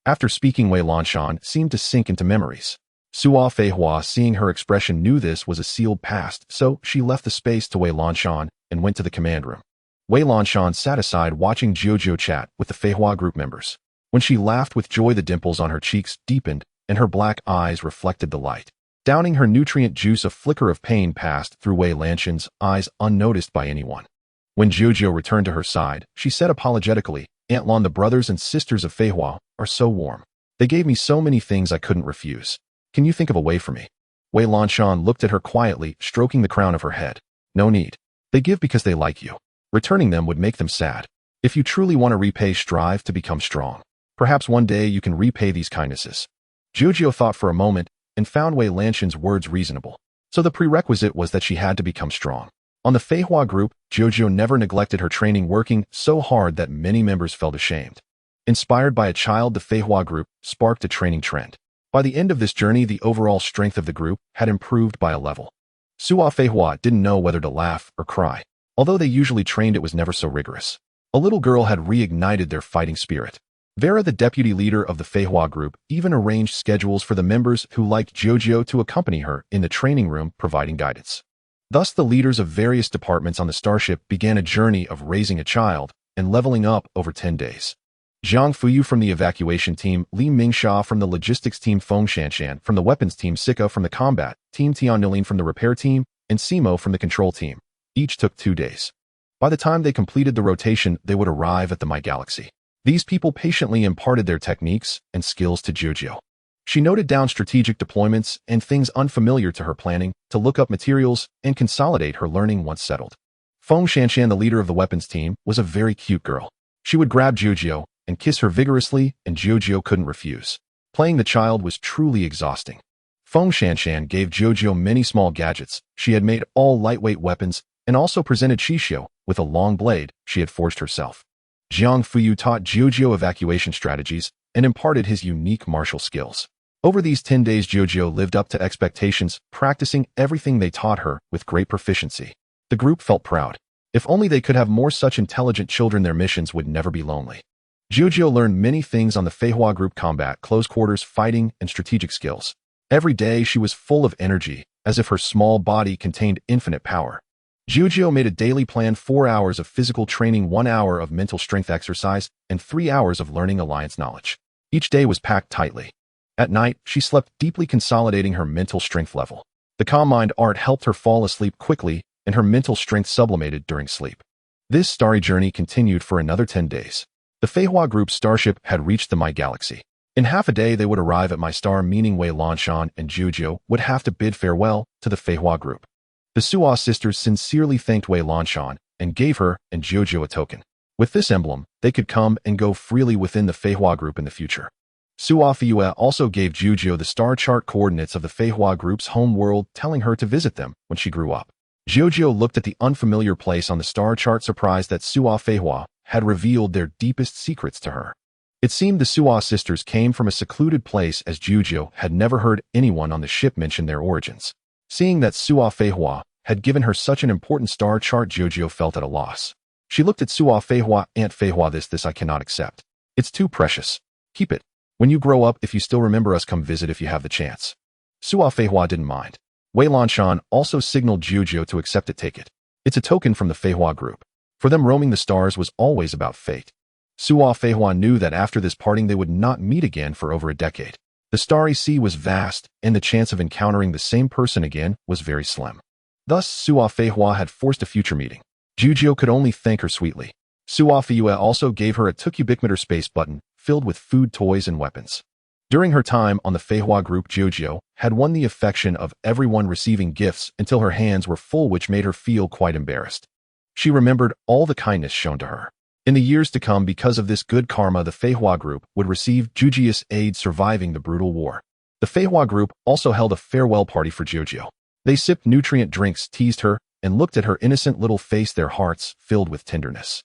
After speaking, Wei Lanxian seemed to sink into memories. Suo Feihua, seeing her expression, knew this was a sealed past, so she left the space to Wei Lanxian and went to the command room. Wei Lanxian sat aside watching Jujiu chat with the Feihua group members. When she laughed with joy, the dimples on her cheeks deepened, and her black eyes reflected the light. Downing her nutrient juice, a flicker of pain passed through Wei Lanxian's eyes unnoticed by anyone. When Jujiu returned to her side, she said apologetically, "Aunt Lan, the brothers and sisters of Feihua are so warm. They gave me so many things I couldn't refuse. Can you think of a way for me?" Wei Lanxian looked at her quietly, stroking the crown of her head. "No need. They give because they like you. Returning them would make them sad. If you truly want to repay, strive to become strong. Perhaps one day you can repay these kindnesses." Jujiu thought for a moment and found Wei Lanxian's words reasonable. So the prerequisite was that she had to become strong. On the Feihua group, Jujiu never neglected her training, working so hard that many members felt ashamed. Inspired by a child, the Feihua group sparked a training trend. By the end of this journey, the overall strength of the group had improved by a level. Suo Feihua didn't know whether to laugh or cry. Although they usually trained, it was never so rigorous. A little girl had reignited their fighting spirit. Vera, the deputy leader of the Feihua group, even arranged schedules for the members who liked Jojo to accompany her in the training room, providing guidance. Thus, the leaders of various departments on the starship began a journey of raising a child and leveling up over 10 days. Zhang Fuyu from the evacuation team, Li Mingsha from the logistics team, Feng Shanshan from the weapons team, Sika from the combat team, Tian Nilin from the repair team, and Simo from the control team. Each took 2 days. By the time they completed the rotation, they would arrive at the My Galaxy. These people patiently imparted their techniques and skills to Jojo. She noted down strategic deployments and things unfamiliar to her planning to look up materials and consolidate her learning once settled. Feng Shanshan, the leader of the weapons team, was a very cute girl. She would grab Jojo and kiss her vigorously, and Jojo couldn't refuse. Playing the child was truly exhausting. Feng Shanshan gave Jojo many small gadgets. She had made all lightweight weapons and also presented Xixiu with a long blade she had forged herself. Zhang Fuyu taught Jojo evacuation strategies and imparted his unique martial skills. Over these 10 days, Jojo lived up to expectations, practicing everything they taught her with great proficiency. The group felt proud. If only they could have more such intelligent children, their missions would never be lonely. Jojo learned many things on the Feihua group: combat, close quarters, fighting, and strategic skills. Every day she was full of energy, as if her small body contained infinite power. Jojo made a daily plan: 4 hours of physical training, 1 hour of mental strength exercise, and 3 hours of learning alliance knowledge. Each day was packed tightly. At night, she slept deeply, consolidating her mental strength level. The calm mind art helped her fall asleep quickly, and her mental strength sublimated during sleep. This starry journey continued for another 10 days. The Feihua group's starship had reached the My Galaxy. In half a day, they would arrive at My Star, meaning Wei Lanshan and Jojo would have to bid farewell to the Feihua group. The Suo sisters sincerely thanked Wei Lanshan and gave her and Jojo a token. With this emblem, they could come and go freely within the Feihua group in the future. Suo Fiyue also gave Jojo the star chart coordinates of the Feihua group's home world, telling her to visit them when she grew up. Jojo looked at the unfamiliar place on the star chart, surprised that Suo Feihua had revealed their deepest secrets to her. It seemed the Suo sisters came from a secluded place, as Jojo had never heard anyone on the ship mention their origins. Seeing that Suo Feihua had given her such an important star chart, Jojo felt at a loss. She looked at Suo Feihua. Aunt Feihua, this I cannot accept. It's too precious. Keep it. When you grow up, if you still remember us, come visit if you have the chance. Suo Feihua didn't mind. Wei Lanshan also signaled Jojo to accept it. Take it. It's a token from the Feihua group. For them, roaming the stars was always about fate. Suo Feihua knew that after this parting they would not meet again for over a decade. The starry sea was vast, and the chance of encountering the same person again was very slim. Thus, Suo Feihua had forced a future meeting. Jojo could only thank her sweetly. Suo Fiyue also gave her a Tukubikimeter space button filled with food, toys, and weapons. During her time on the Feihua group, Jojo had won the affection of everyone, receiving gifts until her hands were full, which made her feel quite embarrassed. She remembered all the kindness shown to her. In the years to come, because of this good karma, the Feihua group would receive Jujia's aid, surviving the brutal war. The Feihua group also held a farewell party for Jojo. They sipped nutrient drinks, teased her, and looked at her innocent little face, their hearts filled with tenderness.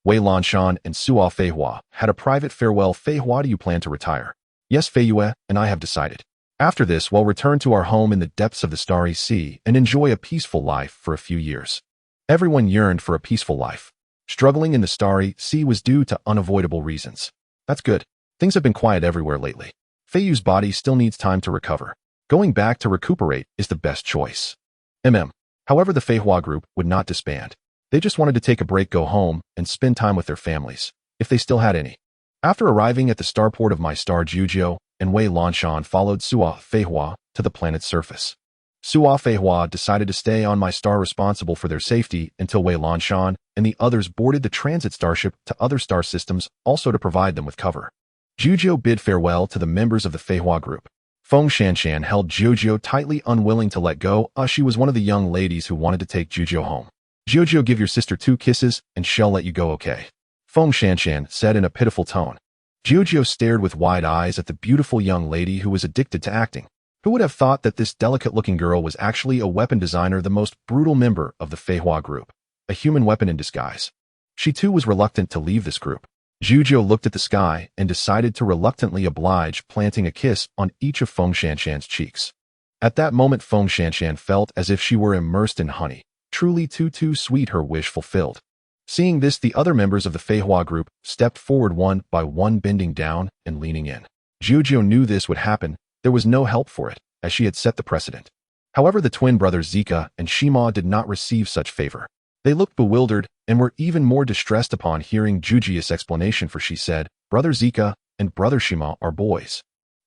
Wei Lanshan and Suo Feihua had a private farewell. Feihua, do you plan to retire? Yes, Feiyue and I have decided. After this, we'll return to our home in the depths of the starry sea and enjoy a peaceful life for a few years. Everyone yearned for a peaceful life. Struggling in the starry sea was due to unavoidable reasons. That's good. Things have been quiet everywhere lately. Feiyu's body still needs time to recover. Going back to recuperate is the best choice. However, the Feihua group would not disband. They just wanted to take a break, go home, and spend time with their families, if they still had any. After arriving at the starport of My Star, Jojo and Wei Lanshan followed Suo Feihua to the planet's surface. Suo Feihua decided to stay on My Star, responsible for their safety, until Wei Lanshan and the others boarded the transit starship to other star systems, also to provide them with cover. Jojo bid farewell to the members of the Feihua group. Feng Shanshan held Jojo tightly, unwilling to let go. She was one of the young ladies who wanted to take Jojo home. Jojo, give your sister 2 kisses and she'll let you go, okay? Feng Shanshan said in a pitiful tone. Jojo stared with wide eyes at the beautiful young lady who was addicted to acting. Who would have thought that this delicate-looking girl was actually a weapon designer, the most brutal member of the Feihua group, a human weapon in disguise? She too was reluctant to leave this group. Jojo looked at the sky and decided to reluctantly oblige, planting a kiss on each of Feng Shanshan's cheeks. At that moment, Feng Shanshan felt as if she were immersed in honey. Truly too sweet, her wish fulfilled. Seeing this, the other members of the Feihua group stepped forward one by one, bending down and leaning in. Xixiu knew this would happen. There was no help for it, as she had set the precedent. However, the twin brothers Zika and Shima did not receive such favor. They looked bewildered and were even more distressed upon hearing Xixiu's explanation, for she said, "Brother Zika and brother Shima are boys."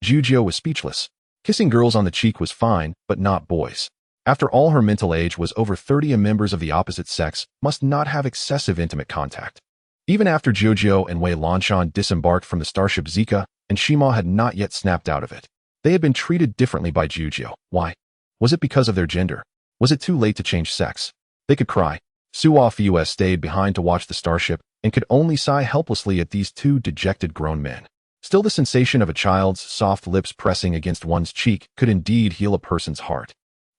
Xixiu was speechless. Kissing girls on the cheek was fine, but not boys. After all, her mental age was over 30 and members of the opposite sex must not have excessive intimate contact. Even after Xixiu and Wei Lanshan disembarked from the starship, Zika and Shima had not yet snapped out of it. They had been treated differently by Xixiu. Why? Was it because of their gender? Was it too late to change sex? They could cry. Suo Fus stayed behind to watch the starship and could only sigh helplessly at these two dejected grown men. Still, the sensation of a child's soft lips pressing against one's cheek could indeed heal a person's heart.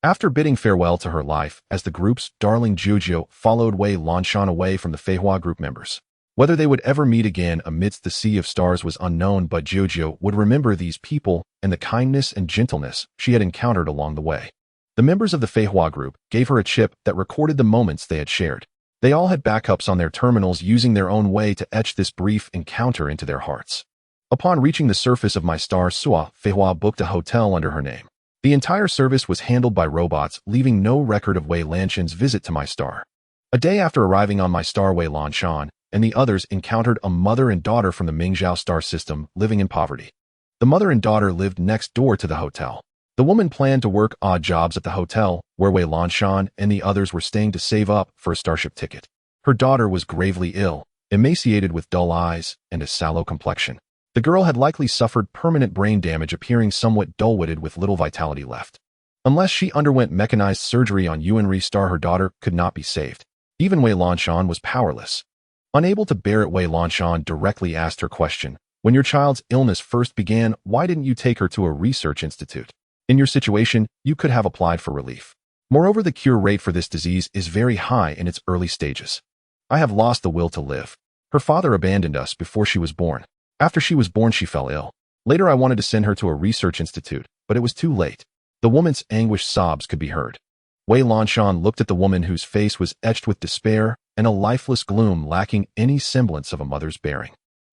After bidding farewell to her life, as the group's darling, Xixiu followed Wei Lanshan away from the Feihua group members. Whether they would ever meet again amidst the sea of stars was unknown, but Xixiu would remember these people and the kindness and gentleness she had encountered along the way. The members of the Feihua group gave her a chip that recorded the moments they had shared. They all had backups on their terminals, using their own way to etch this brief encounter into their hearts. Upon reaching the surface of my star, Suo Feihua booked a hotel under her name. The entire service was handled by robots, leaving no record of Wei Lanshan's visit to my star. A day after arriving on my star, Wei Lanshan and the others encountered a mother and daughter from the Mingzhou star system living in poverty. The mother and daughter lived next door to the hotel. The woman planned to work odd jobs at the hotel, where Wei Lanshan and the others were staying, to save up for a starship ticket. Her daughter was gravely ill, emaciated with dull eyes and a sallow complexion. The girl had likely suffered permanent brain damage, appearing somewhat dull-witted with little vitality left. Unless she underwent mechanized surgery on Yuanri star, her daughter could not be saved. Even Wei Lanshan was powerless. Unable to bear it, Wei Lanshan directly asked her question. When your child's illness first began, why didn't you take her to a research institute? In your situation, you could have applied for relief. Moreover, the cure rate for this disease is very high in its early stages. I have lost the will to live. Her father abandoned us before she was born. After she was born, she fell ill. Later, I wanted to send her to a research institute, but it was too late. The woman's anguished sobs could be heard. Wei Lanshan looked at the woman, whose face was etched with despair and a lifeless gloom lacking any semblance of a mother's bearing.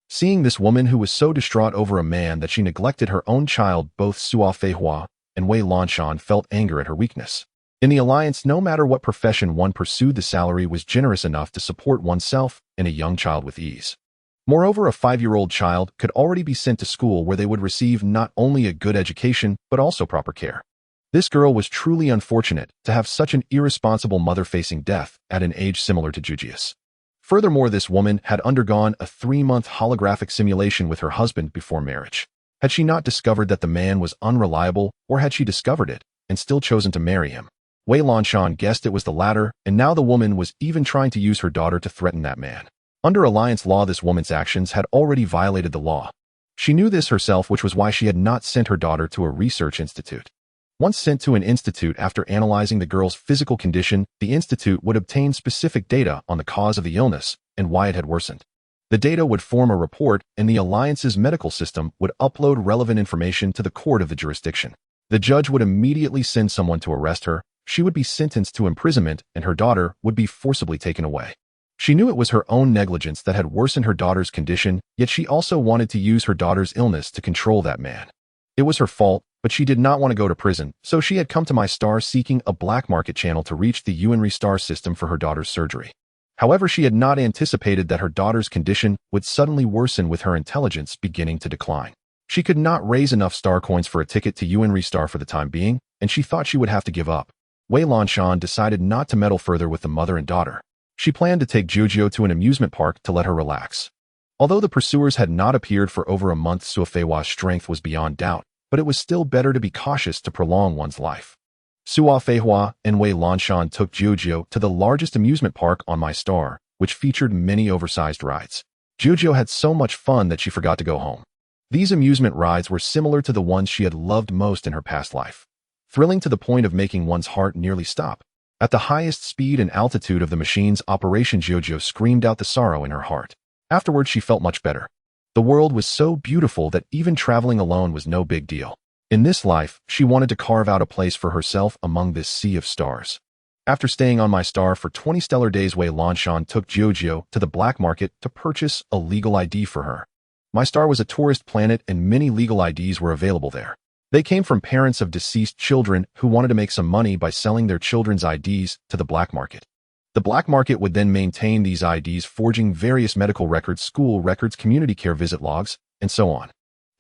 Seeing this woman, who was so distraught over a man that she neglected her own child, both Suo Feihua and Wei Lanshan felt anger at her weakness. In the alliance, no matter what profession one pursued, the salary was generous enough to support oneself and a young child with ease. Moreover, a 5-year-old child could already be sent to school, where they would receive not only a good education, but also proper care. This girl was truly unfortunate to have such an irresponsible mother facing death at an age similar to Xixiu's. Furthermore, this woman had undergone a 3-month holographic simulation with her husband before marriage. Had she not discovered that the man was unreliable, or had she discovered it and still chosen to marry him? Wei Lanshan guessed it was the latter, and now the woman was even trying to use her daughter to threaten that man. Under alliance law, this woman's actions had already violated the law. She knew this herself, which was why she had not sent her daughter to a research institute. Once sent to an institute, after analyzing the girl's physical condition, the institute would obtain specific data on the cause of the illness and why it had worsened. The data would form a report, and the Alliance's medical system would upload relevant information to the court of the jurisdiction. The judge would immediately send someone to arrest her. She would be sentenced to imprisonment, and her daughter would be forcibly taken away. She knew it was her own negligence that had worsened her daughter's condition, yet she also wanted to use her daughter's illness to control that man. It was her fault, but she did not want to go to prison, so she had come to my star seeking a black market channel to reach the Yuanri star system for her daughter's surgery. However, she had not anticipated that her daughter's condition would suddenly worsen, with her intelligence beginning to decline. She could not raise enough star coins for a ticket to Yuanri star for the time being, and she thought she would have to give up. Wei Lanshan decided not to meddle further with the mother and daughter. She planned to take Xixiu to an amusement park to let her relax. Although the pursuers had not appeared for over a month, Suo Feihua's strength was beyond doubt, but it was still better to be cautious to prolong one's life. Suo Feihua and Wei Lanshan took Xixiu to the largest amusement park on my star, which featured many oversized rides. Xixiu had so much fun that she forgot to go home. These amusement rides were similar to the ones she had loved most in her past life, thrilling to the point of making one's heart nearly stop. At the highest speed and altitude of the machine's operation, Xixiu screamed out the sorrow in her heart. Afterwards, she felt much better. The world was so beautiful that even traveling alone was no big deal. In this life, she wanted to carve out a place for herself among this sea of stars. After staying on my star for 20 stellar days, Wei Lanshan took Xixiu to the black market to purchase a legal ID for her. My star was a tourist planet and many legal IDs were available there. They came from parents of deceased children who wanted to make some money by selling their children's IDs to the black market. The black market would then maintain these IDs, forging various medical records, school records, community care visit logs, and so on.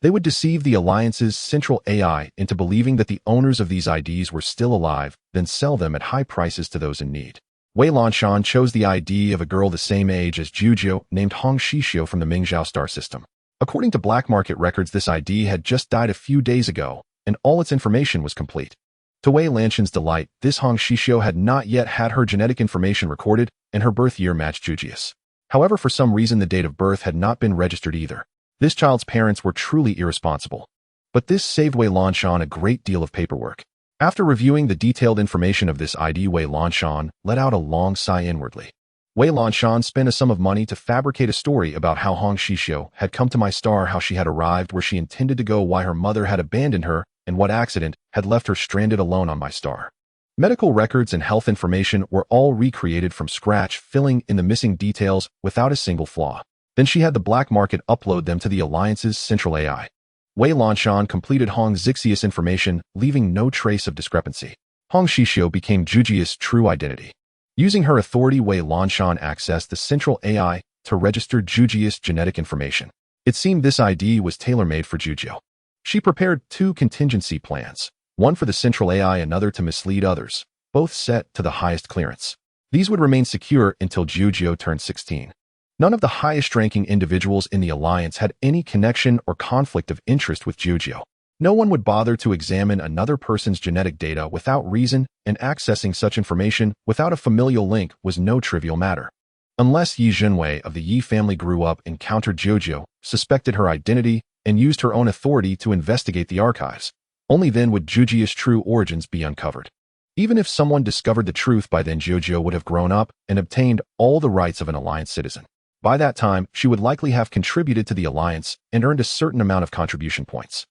They would deceive the Alliance's central AI into believing that the owners of these IDs were still alive, then sell them at high prices to those in need. Wei Lanshan chose the ID of a girl the same age as Xixiu named Xixiu from the Mingzhou star system. According to black market records, this ID had just died a few days ago, and all its information was complete. To Wei Lanshan's delight, this Xixiu had not yet had her genetic information recorded, and her birth year matched Xixiu's. However, for some reason the date of birth had not been registered either. This child's parents were truly irresponsible. But this saved Wei Lanshan a great deal of paperwork. After reviewing the detailed information of this ID, Wei Lanshan let out a long sigh inwardly. Wei Lanshan spent a sum of money to fabricate a story about how Xixiu had come to my star, how she had arrived where she intended to go, why her mother had abandoned her, and what accident had left her stranded alone on my star. Medical records and health information were all recreated from scratch, filling in the missing details without a single flaw. Then she had the black market upload them to the Alliance's central AI. Wei Lanshan completed Xixiu's information, leaving no trace of discrepancy. Xixiu became Xixiu's true identity. Using her authority, Wei Lanshan accessed the central AI to register Xixiu's genetic information. It seemed this ID was tailor-made for Xixiu. She prepared two contingency plans, one for the central AI, another to mislead others, both set to the highest clearance. These would remain secure until Xixiu turned 16. None of the highest-ranking individuals in the Alliance had any connection or conflict of interest with Xixiu. No one would bother to examine another person's genetic data without reason, and accessing such information without a familial link was no trivial matter. Unless Yi Zhenwei of the Yi family grew up, encountered Xixiu, suspected her identity, and used her own authority to investigate the archives. Only then would Xixiu's true origins be uncovered. Even if someone discovered the truth by then, Xixiu would have grown up and obtained all the rights of an Alliance citizen. By that time, she would likely have contributed to the Alliance and earned a certain amount of contribution points.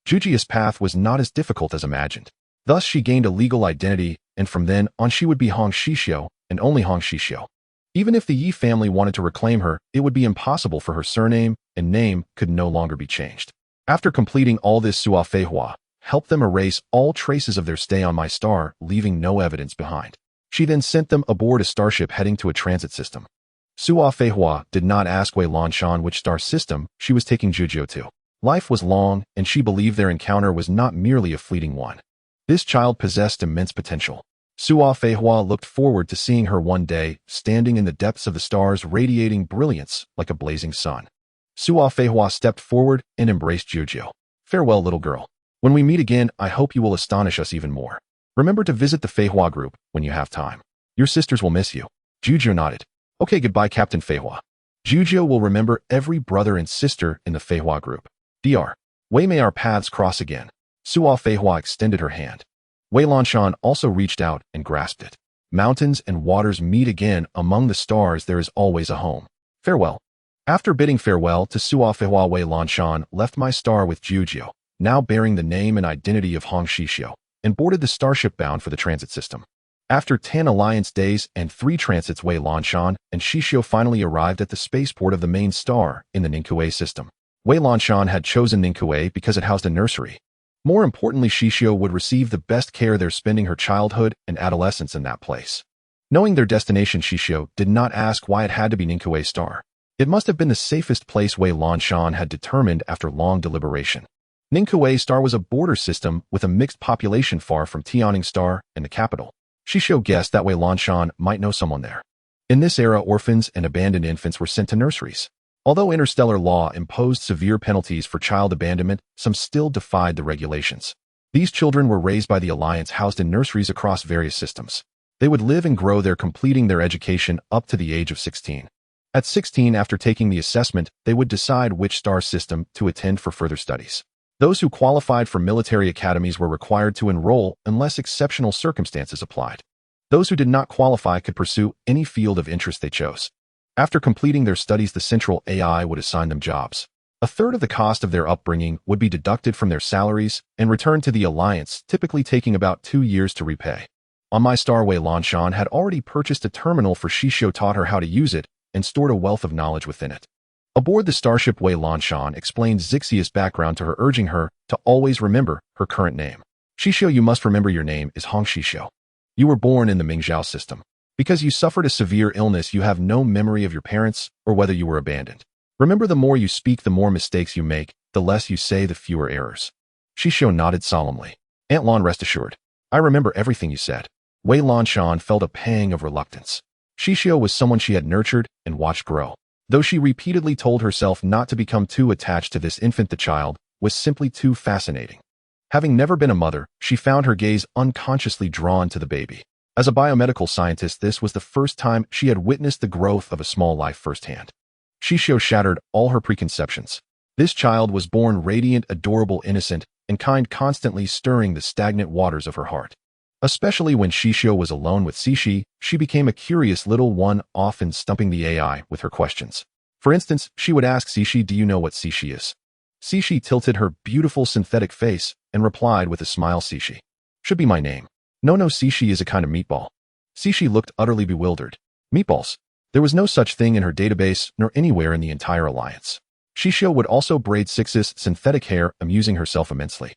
Xixiu's path was not as difficult as imagined. Thus, she gained a legal identity, and from then on she would be Xixiu, and only Xixiu. Even if the Yi family wanted to reclaim her, it would be impossible, for her surname and name could no longer be changed. After completing all this, Sua Feihua helped them erase all traces of their stay on my star, leaving no evidence behind. She then sent them aboard a starship heading to a transit system. Sua Feihua did not ask Wei Lanshan which star system she was taking Xixiu to. Life was long, and she believed their encounter was not merely a fleeting one. This child possessed immense potential. Sua Feihua looked forward to seeing her one day, standing in the depths of the stars, radiating brilliance like a blazing sun. Sua Feihua stepped forward and embraced Xixiu. Farewell, little girl. When we meet again, I hope you will astonish us even more. Remember to visit the Feihua group when you have time. Your sisters will miss you. Xixiu nodded. Okay, goodbye, Captain Feihua. Xixiu will remember every brother and sister in the Feihua group. Dr. Wei, may our paths cross again. Sua Feihua extended her hand. Wei Lanshan also reached out and grasped it. Mountains and waters meet again. Among the stars there is always a home. Farewell. After bidding farewell to Sua Feihua, Wei Lanshan left my star with Xixiu, now bearing the name and identity of Xixiu, and boarded the starship bound for the transit system. After 10 Alliance days and 3 transits, Wei Lanshan and Xixiu finally arrived at the spaceport of the main star in the Ningque system. Wei Lanshan had chosen Ningque because it housed a nursery. More importantly, Xixiu would receive the best care there, spending her childhood and adolescence in that place. Knowing their destination, Xixiu did not ask why it had to be Ningque star. It must have been the safest place Wei Lanshan had determined after long deliberation. Ningque star was a border system with a mixed population far from Tianning star and the capital. Xixiu guessed that Wei Lanshan might know someone there. In this era, orphans and abandoned infants were sent to nurseries. Although interstellar law imposed severe penalties for child abandonment, some still defied the regulations. These children were raised by the Alliance, housed in nurseries across various systems. They would live and grow there, completing their education up to the age of 16. At 16, after taking the assessment, they would decide which star system to attend for further studies. Those who qualified for military academies were required to enroll unless exceptional circumstances applied. Those who did not qualify could pursue any field of interest they chose. After completing their studies, the central AI would assign them jobs. A third of the cost of their upbringing would be deducted from their salaries and returned to the Alliance, typically taking about 2 years to repay. On my star, Wei Lanshan had already purchased a terminal for Xixiu, taught her how to use it, and stored a wealth of knowledge within it. Aboard the starship, Wei Lanshan explained Xixiu's background to her, urging her to always remember her current name. Xixiu, you must remember your name is Hong Xixiu. You were born in the Mingzhou system. Because you suffered a severe illness, you have no memory of your parents or whether you were abandoned. Remember, the more you speak, the more mistakes you make, the less you say, the fewer errors. Xixiu nodded solemnly. Aunt Lan, rest assured. I remember everything you said. Wei Lanshan felt a pang of reluctance. Xixiu was someone she had nurtured and watched grow. Though she repeatedly told herself not to become too attached to this infant, the child was simply too fascinating. Having never been a mother, she found her gaze unconsciously drawn to the baby. As a biomedical scientist, this was the first time she had witnessed the growth of a small life firsthand. Xixiu shattered all her preconceptions. This child was born radiant, adorable, innocent, and kind, constantly stirring the stagnant waters of her heart. Especially when Xixiu was alone with Cixi, she became a curious little one, often stumping the AI with her questions. For instance, she would ask Cixi, do you know what Cixi is? Cixi tilted her beautiful synthetic face and replied with a smile, Cixi. Should be my name. No, Cixi is a kind of meatball. Cixi looked utterly bewildered. Meatballs? There was no such thing in her database, nor anywhere in the entire alliance. Xixiu would also braid Cixi's synthetic hair, amusing herself immensely.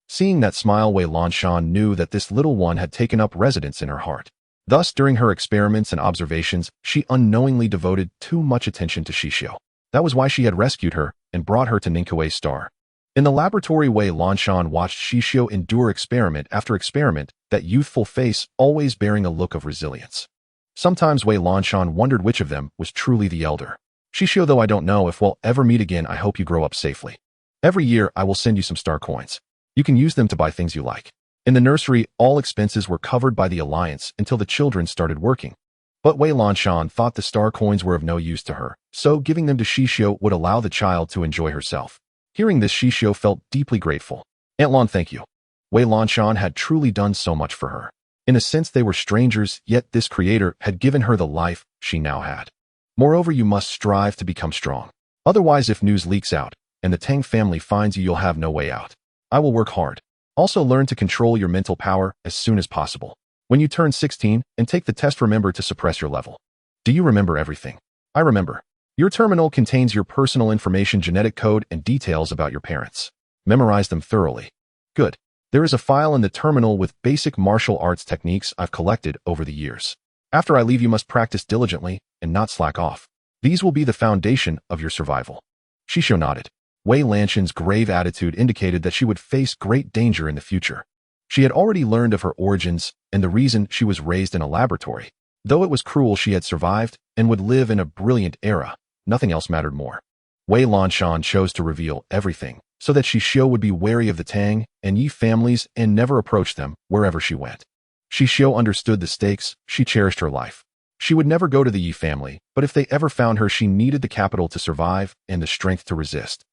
Seeing that smile, Wei Lanshan knew that this little one had taken up residence in her heart. Thus, during her experiments and observations, she unknowingly devoted too much attention to Xixiu. That was why she had rescued her and brought her to Ningkuei's star. In the laboratory, Wei Lanshan watched Xixiu endure experiment after experiment, that youthful face always bearing a look of resilience. Sometimes Wei Lanshan wondered which of them was truly the elder. Xixiu, though I don't know if we'll ever meet again, I hope you grow up safely. Every year, I will send you some star coins. You can use them to buy things you like. In the nursery, all expenses were covered by the Alliance until the children started working. But Wei Lanshan thought the star coins were of no use to her, so giving them to Xixiu would allow the child to enjoy herself. Hearing this, Xixiu felt deeply grateful. Aunt Lan, thank you. Wei Lanshan had truly done so much for her. In a sense, they were strangers, yet this creator had given her the life she now had. Moreover, you must strive to become strong. Otherwise, if news leaks out and the Tang family finds you, you'll have no way out. I will work hard. Also, learn to control your mental power as soon as possible. When you turn 16 and take the test, remember to suppress your level. Do you remember everything? I remember. Your terminal contains your personal information, genetic code, and details about your parents. Memorize them thoroughly. Good. There is a file in the terminal with basic martial arts techniques I've collected over the years. After I leave, you must practice diligently and not slack off. These will be the foundation of your survival. Xixiu nodded. Wei Lanshan's grave attitude indicated that she would face great danger in the future. She had already learned of her origins and the reason she was raised in a laboratory. Though it was cruel, she had survived and would live in a brilliant era. Nothing else mattered more. Wei Lanshan chose to reveal everything so that Xixiu would be wary of the Tang and Yi families and never approach them wherever she went. Xixiu understood the stakes. She cherished her life. She would never go to the Yi family, but if they ever found her, she needed the capital to survive and the strength to resist.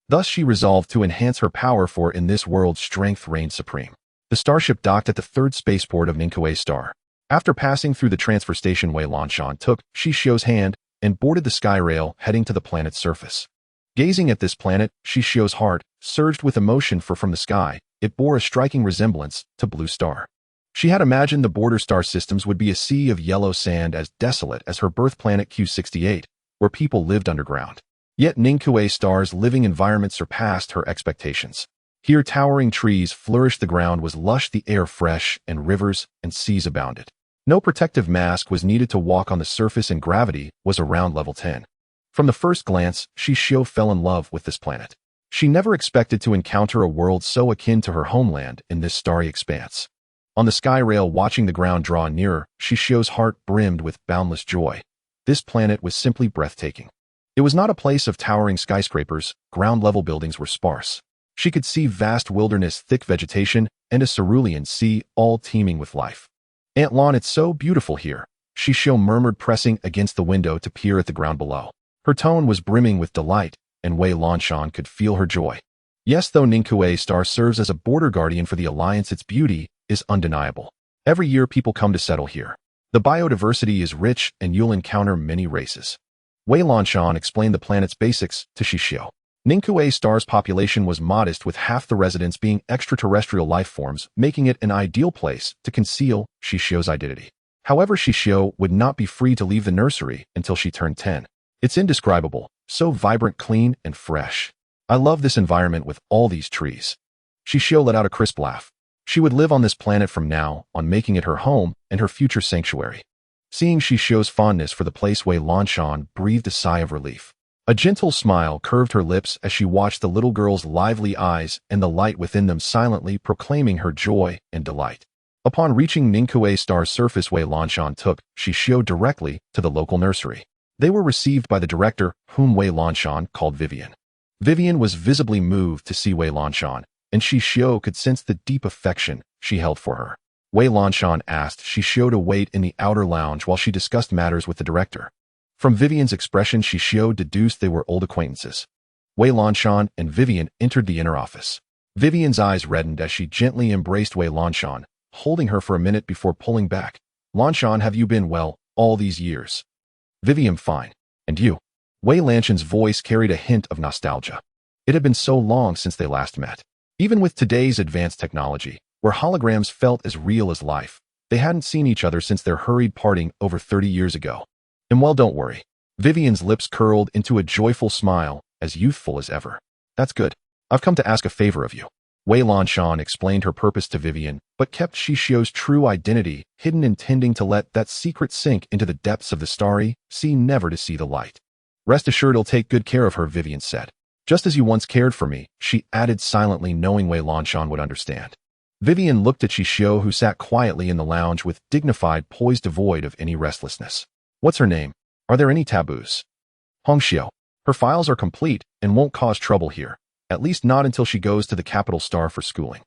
Thus, she resolved to enhance her power, for in this world, strength reigned supreme. The starship docked at the third spaceport of Ningkuei's star. After passing through the transfer station, Wei Lanshan took Xixiu's hand and boarded the sky rail, heading to the planet's surface. Gazing at this planet, Xixiu's heart surged with emotion, for from the sky, it bore a striking resemblance to Blue Star. She had imagined the border star systems would be a sea of yellow sand, as desolate as her birth planet Q68, where people lived underground. Yet Ningkuei star's living environment surpassed her expectations. Here, towering trees flourished, the ground was lush, the air fresh, and rivers and seas abounded. No protective mask was needed to walk on the surface, and gravity was around level 10. From the first glance, Xixiu fell in love with this planet. She never expected to encounter a world so akin to her homeland in this starry expanse. On the sky rail, watching the ground draw nearer, Xixiu's heart brimmed with boundless joy. This planet was simply breathtaking. It was not a place of towering skyscrapers. Ground-level buildings were sparse. She could see vast wilderness, thick vegetation, and a cerulean sea, all teeming with life. Aunt Lan, it's so beautiful here, Xixiu murmured, pressing against the window to peer at the ground below. Her tone was brimming with delight, and Wei Lanshan could feel her joy. Yes, though Ningkuei star serves as a border guardian for the Alliance, its beauty is undeniable. Every year, people come to settle here. The biodiversity is rich, and you'll encounter many races. Wei Lanshan explained the planet's basics to Xixiu. Ningque star's population was modest, with half the residents being extraterrestrial life forms, making it an ideal place to conceal Xixiu's identity. However, Xixiu would not be free to leave the nursery until she turned 10. It's indescribable, so vibrant, clean, and fresh. I love this environment with all these trees. Xixiu let out a crisp laugh. She would live on this planet from now on, making it her home and her future sanctuary. Seeing Xixiu's fondness for the place, Wei Lanshan breathed a sigh of relief. A gentle smile curved her lips as she watched the little girl's lively eyes and the light within them silently proclaiming her joy and delight. Upon reaching Ningque star's surface, Wei Lanshan took Xixiu directly to the local nursery. They were received by the director, whom Wei Lanshan called Vivian. Vivian was visibly moved to see Wei Lanshan, and Xixiu could sense the deep affection she held for her. Wei Lanshan asked Xixiu to wait in the outer lounge while she discussed matters with the director. From Vivian's expression, Xixiu deduced they were old acquaintances. Wei Lanshan and Vivian entered the inner office. Vivian's eyes reddened as she gently embraced Wei Lanshan, holding her for a minute before pulling back. Lanshan, have you been well all these years? Vivian, fine. And you? Wei Lanshan's voice carried a hint of nostalgia. It had been so long since they last met. Even with today's advanced technology, where holograms felt as real as life, they hadn't seen each other since their hurried parting over 30 years ago. And well, don't worry. Vivian's lips curled into a joyful smile, as youthful as ever. That's good. I've come to ask a favor of you. Wei Lanshan explained her purpose to Vivian, but kept Xixiu's true identity hidden, intending to let that secret sink into the depths of the starry sea, never to see the light. Rest assured I'll take good care of her, Vivian said. Just as you once cared for me, she added silently, knowing Wei Lanshan would understand. Vivian looked at Xixiu, who sat quietly in the lounge with dignified poise devoid of any restlessness. What's her name? Are there any taboos? Hongxiu. Her files are complete and won't cause trouble here. At least not until she goes to the capital star for schooling.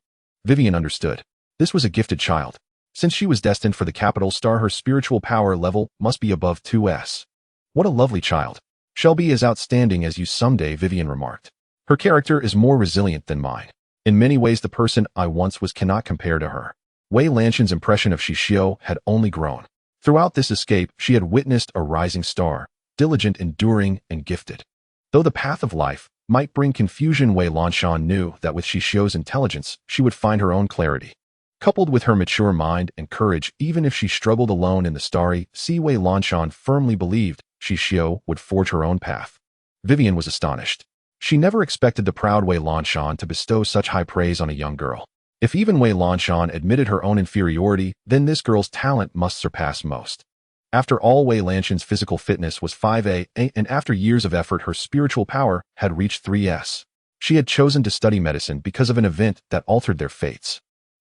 Vivian understood. This was a gifted child. Since she was destined for the capital star, her spiritual power level must be above 2S. What a lovely child. She'll be as outstanding as you someday, Vivian remarked. Her character is more resilient than mine. In many ways, the person I once was cannot compare to her. Wei Lanshan's impression of Xixiu had only grown. Throughout this escape, she had witnessed a rising star, diligent, enduring, and gifted. Though the path of life might bring confusion, Wei Lanshan knew that with Xixiu's intelligence, she would find her own clarity. Coupled with her mature mind and courage, even if she struggled alone in the starry sea, Wei Lanshan firmly believed Xixiu would forge her own path. Vivian was astonished. She never expected the proud Wei Lanshan to bestow such high praise on a young girl. If even Wei Lanshan admitted her own inferiority, then this girl's talent must surpass most. After all, Wei Lanshan's physical fitness was 5A, and after years of effort, her spiritual power had reached 3S. She had chosen to study medicine because of an event that altered their fates.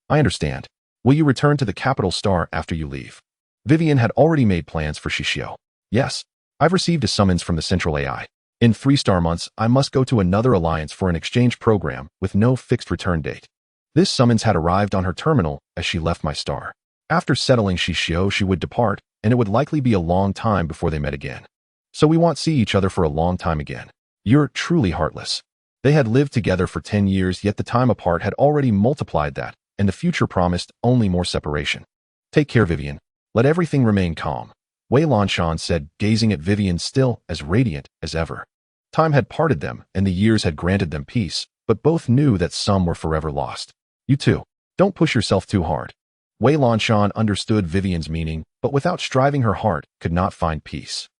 I understand. Will you return to the capital star after you leave? Vivian had already made plans for Xixiu. Yes. I've received a summons from the Central AI. In 3 star months, I must go to another alliance for an exchange program with no fixed return date. This summons had arrived on her terminal as she left my star. After settling Xixiu, she would depart, and it would likely be a long time before they met again. So we won't see each other for a long time again. You're truly heartless. They had lived together for 10 years, yet the time apart had already multiplied that, and the future promised only more separation. Take care, Vivian. Let everything remain calm. Wei Lanshan said, gazing at Vivian still as radiant as ever. Time had parted them, and the years had granted them peace, but both knew that some were forever lost. You too. Don't push yourself too hard. Wei Lanshan understood Vivian's meaning, but without striving her heart could not find peace.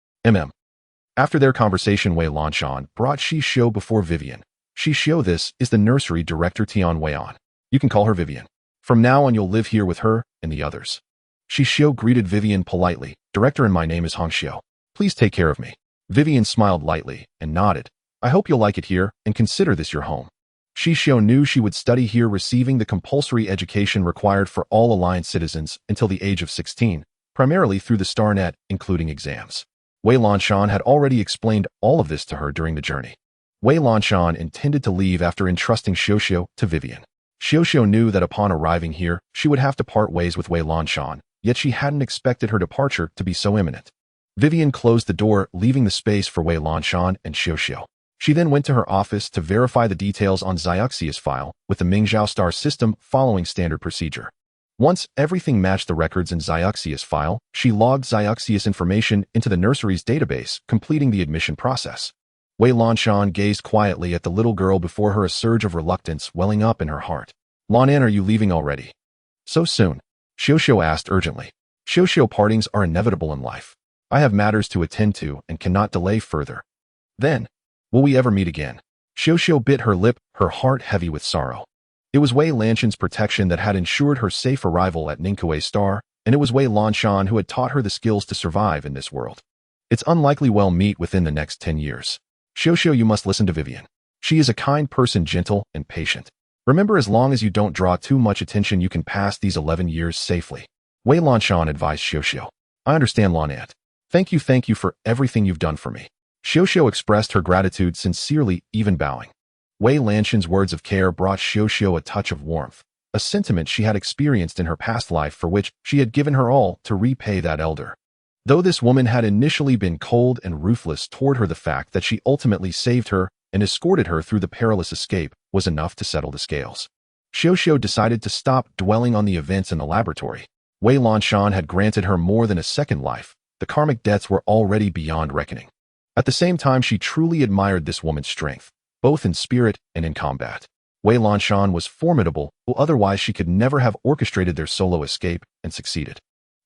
After their conversation, Wei Lanshan brought Xixiu before Vivian. Xixiu, this is the nursery director Tian Weian. You can call her Vivian. From now on you'll live here with her and the others. Xixiu greeted Vivian politely. Director, and my name is Hongxiu. Please take care of me. Vivian smiled lightly and nodded. I hope you'll like it here and consider this your home. Xixiu knew she would study here, receiving the compulsory education required for all Alliance citizens until the age of 16, primarily through the StarNet, including exams. Wei Lanshan had already explained all of this to her during the journey. Wei Lanshan intended to leave after entrusting Xixiu to Vivian. Xixiu knew that upon arriving here, she would have to part ways with Wei Lanshan, yet she hadn't expected her departure to be so imminent. Vivian closed the door, leaving the space for Wei Lanshan and Xixiu. She then went to her office to verify the details on Xixiu's file with the Mingzhou star system following standard procedure. Once everything matched the records in Xixiu's file, she logged Xixiu's information into the nursery's database, completing the admission process. Wei Lanshan gazed quietly at the little girl before her, a surge of reluctance welling up in her heart. Lanan, are you leaving already? So soon? Xixiu asked urgently. Xixiu, partings are inevitable in life. I have matters to attend to and cannot delay further. Then, will we ever meet again? Xixiu bit her lip, her heart heavy with sorrow. It was Wei Lanshan's protection that had ensured her safe arrival at Ningque Star, and it was Wei Lanshan who had taught her the skills to survive in this world. It's unlikely we'll meet within the next 10 years. Xixiu, you must listen to Vivian. She is a kind person, gentle and patient. Remember, as long as you don't draw too much attention, you can pass these 11 years safely. Wei Lanshan advised Xixiu. I understand, Lanan. Thank you for everything you've done for me. Xixiu expressed her gratitude sincerely, even bowing. Wei Lanshan's words of care brought Xixiu a touch of warmth, a sentiment she had experienced in her past life for which she had given her all to repay that elder. Though this woman had initially been cold and ruthless toward her, the fact that she ultimately saved her and escorted her through the perilous escape was enough to settle the scales. Xixiu decided to stop dwelling on the events in the laboratory. Wei Lanshan had granted her more than a second life. The karmic debts were already beyond reckoning. At the same time, she truly admired this woman's strength, both in spirit and in combat. Wei Lanshan was formidable, while otherwise she could never have orchestrated their solo escape and succeeded.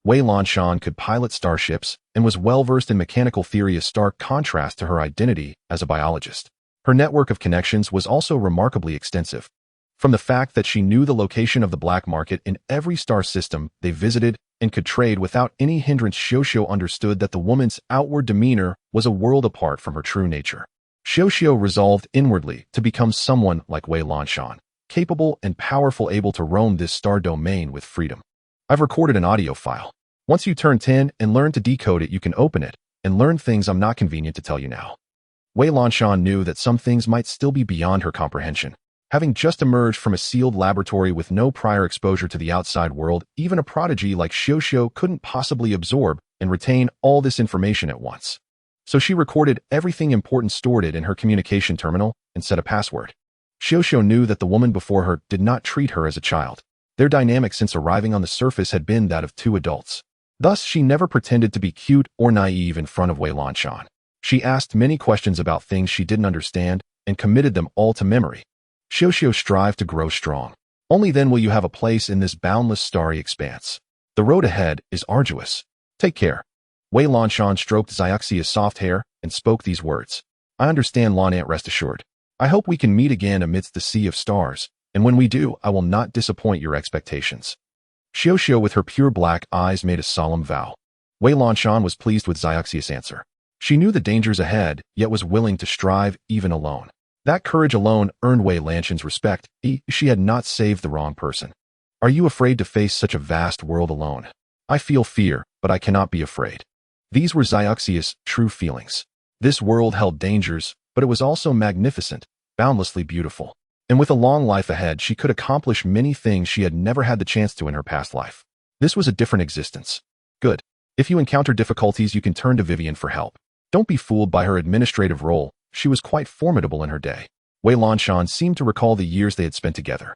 Wei Lanshan could pilot starships and was well-versed in mechanical theory, a stark contrast to her identity as a biologist. Her network of connections was also remarkably extensive. From the fact that she knew the location of the black market in every star system they visited and could trade without any hindrance, Xixiu understood that the woman's outward demeanor was a world apart from her true nature. Xixiu resolved inwardly to become someone like Wei Lanshan, capable and powerful, able to roam this star domain with freedom. I've recorded an audio file. Once you turn 10 and learn to decode it, you can open it and learn things I'm not convenient to tell you now. Wei Lanshan knew that some things might still be beyond her comprehension. Having just emerged from a sealed laboratory with no prior exposure to the outside world, even a prodigy like Xixiu couldn't possibly absorb and retain all this information at once. So she recorded everything important, stored it in her communication terminal, and set a password. Xixiu knew that the woman before her did not treat her as a child. Their dynamic since arriving on the surface had been that of two adults. Thus, she never pretended to be cute or naive in front of Wei Lanshan. She asked many questions about things she didn't understand and committed them all to memory. Xixiu strived to grow strong. Only then will you have a place in this boundless starry expanse. The road ahead is arduous. Take care. Wei Lanshan stroked Xixiu's soft hair and spoke these words. I understand, Lanan, rest assured. I hope we can meet again amidst the sea of stars, and when we do, I will not disappoint your expectations. Xixiu, with her pure black eyes, made a solemn vow. Wei Lanshan was pleased with Xixiu's answer. She knew the dangers ahead, yet was willing to strive even alone. That courage alone earned Wei Lanshan's respect. She had not saved the wrong person. Are you afraid to face such a vast world alone? I feel fear, but I cannot be afraid. These were Xixiu's true feelings. This world held dangers, but it was also magnificent, boundlessly beautiful. And with a long life ahead, she could accomplish many things she had never had the chance to in her past life. This was a different existence. Good. If you encounter difficulties, you can turn to Vivian for help. Don't be fooled by her administrative role. She was quite formidable in her day. Wei Lanshan seemed to recall the years they had spent together.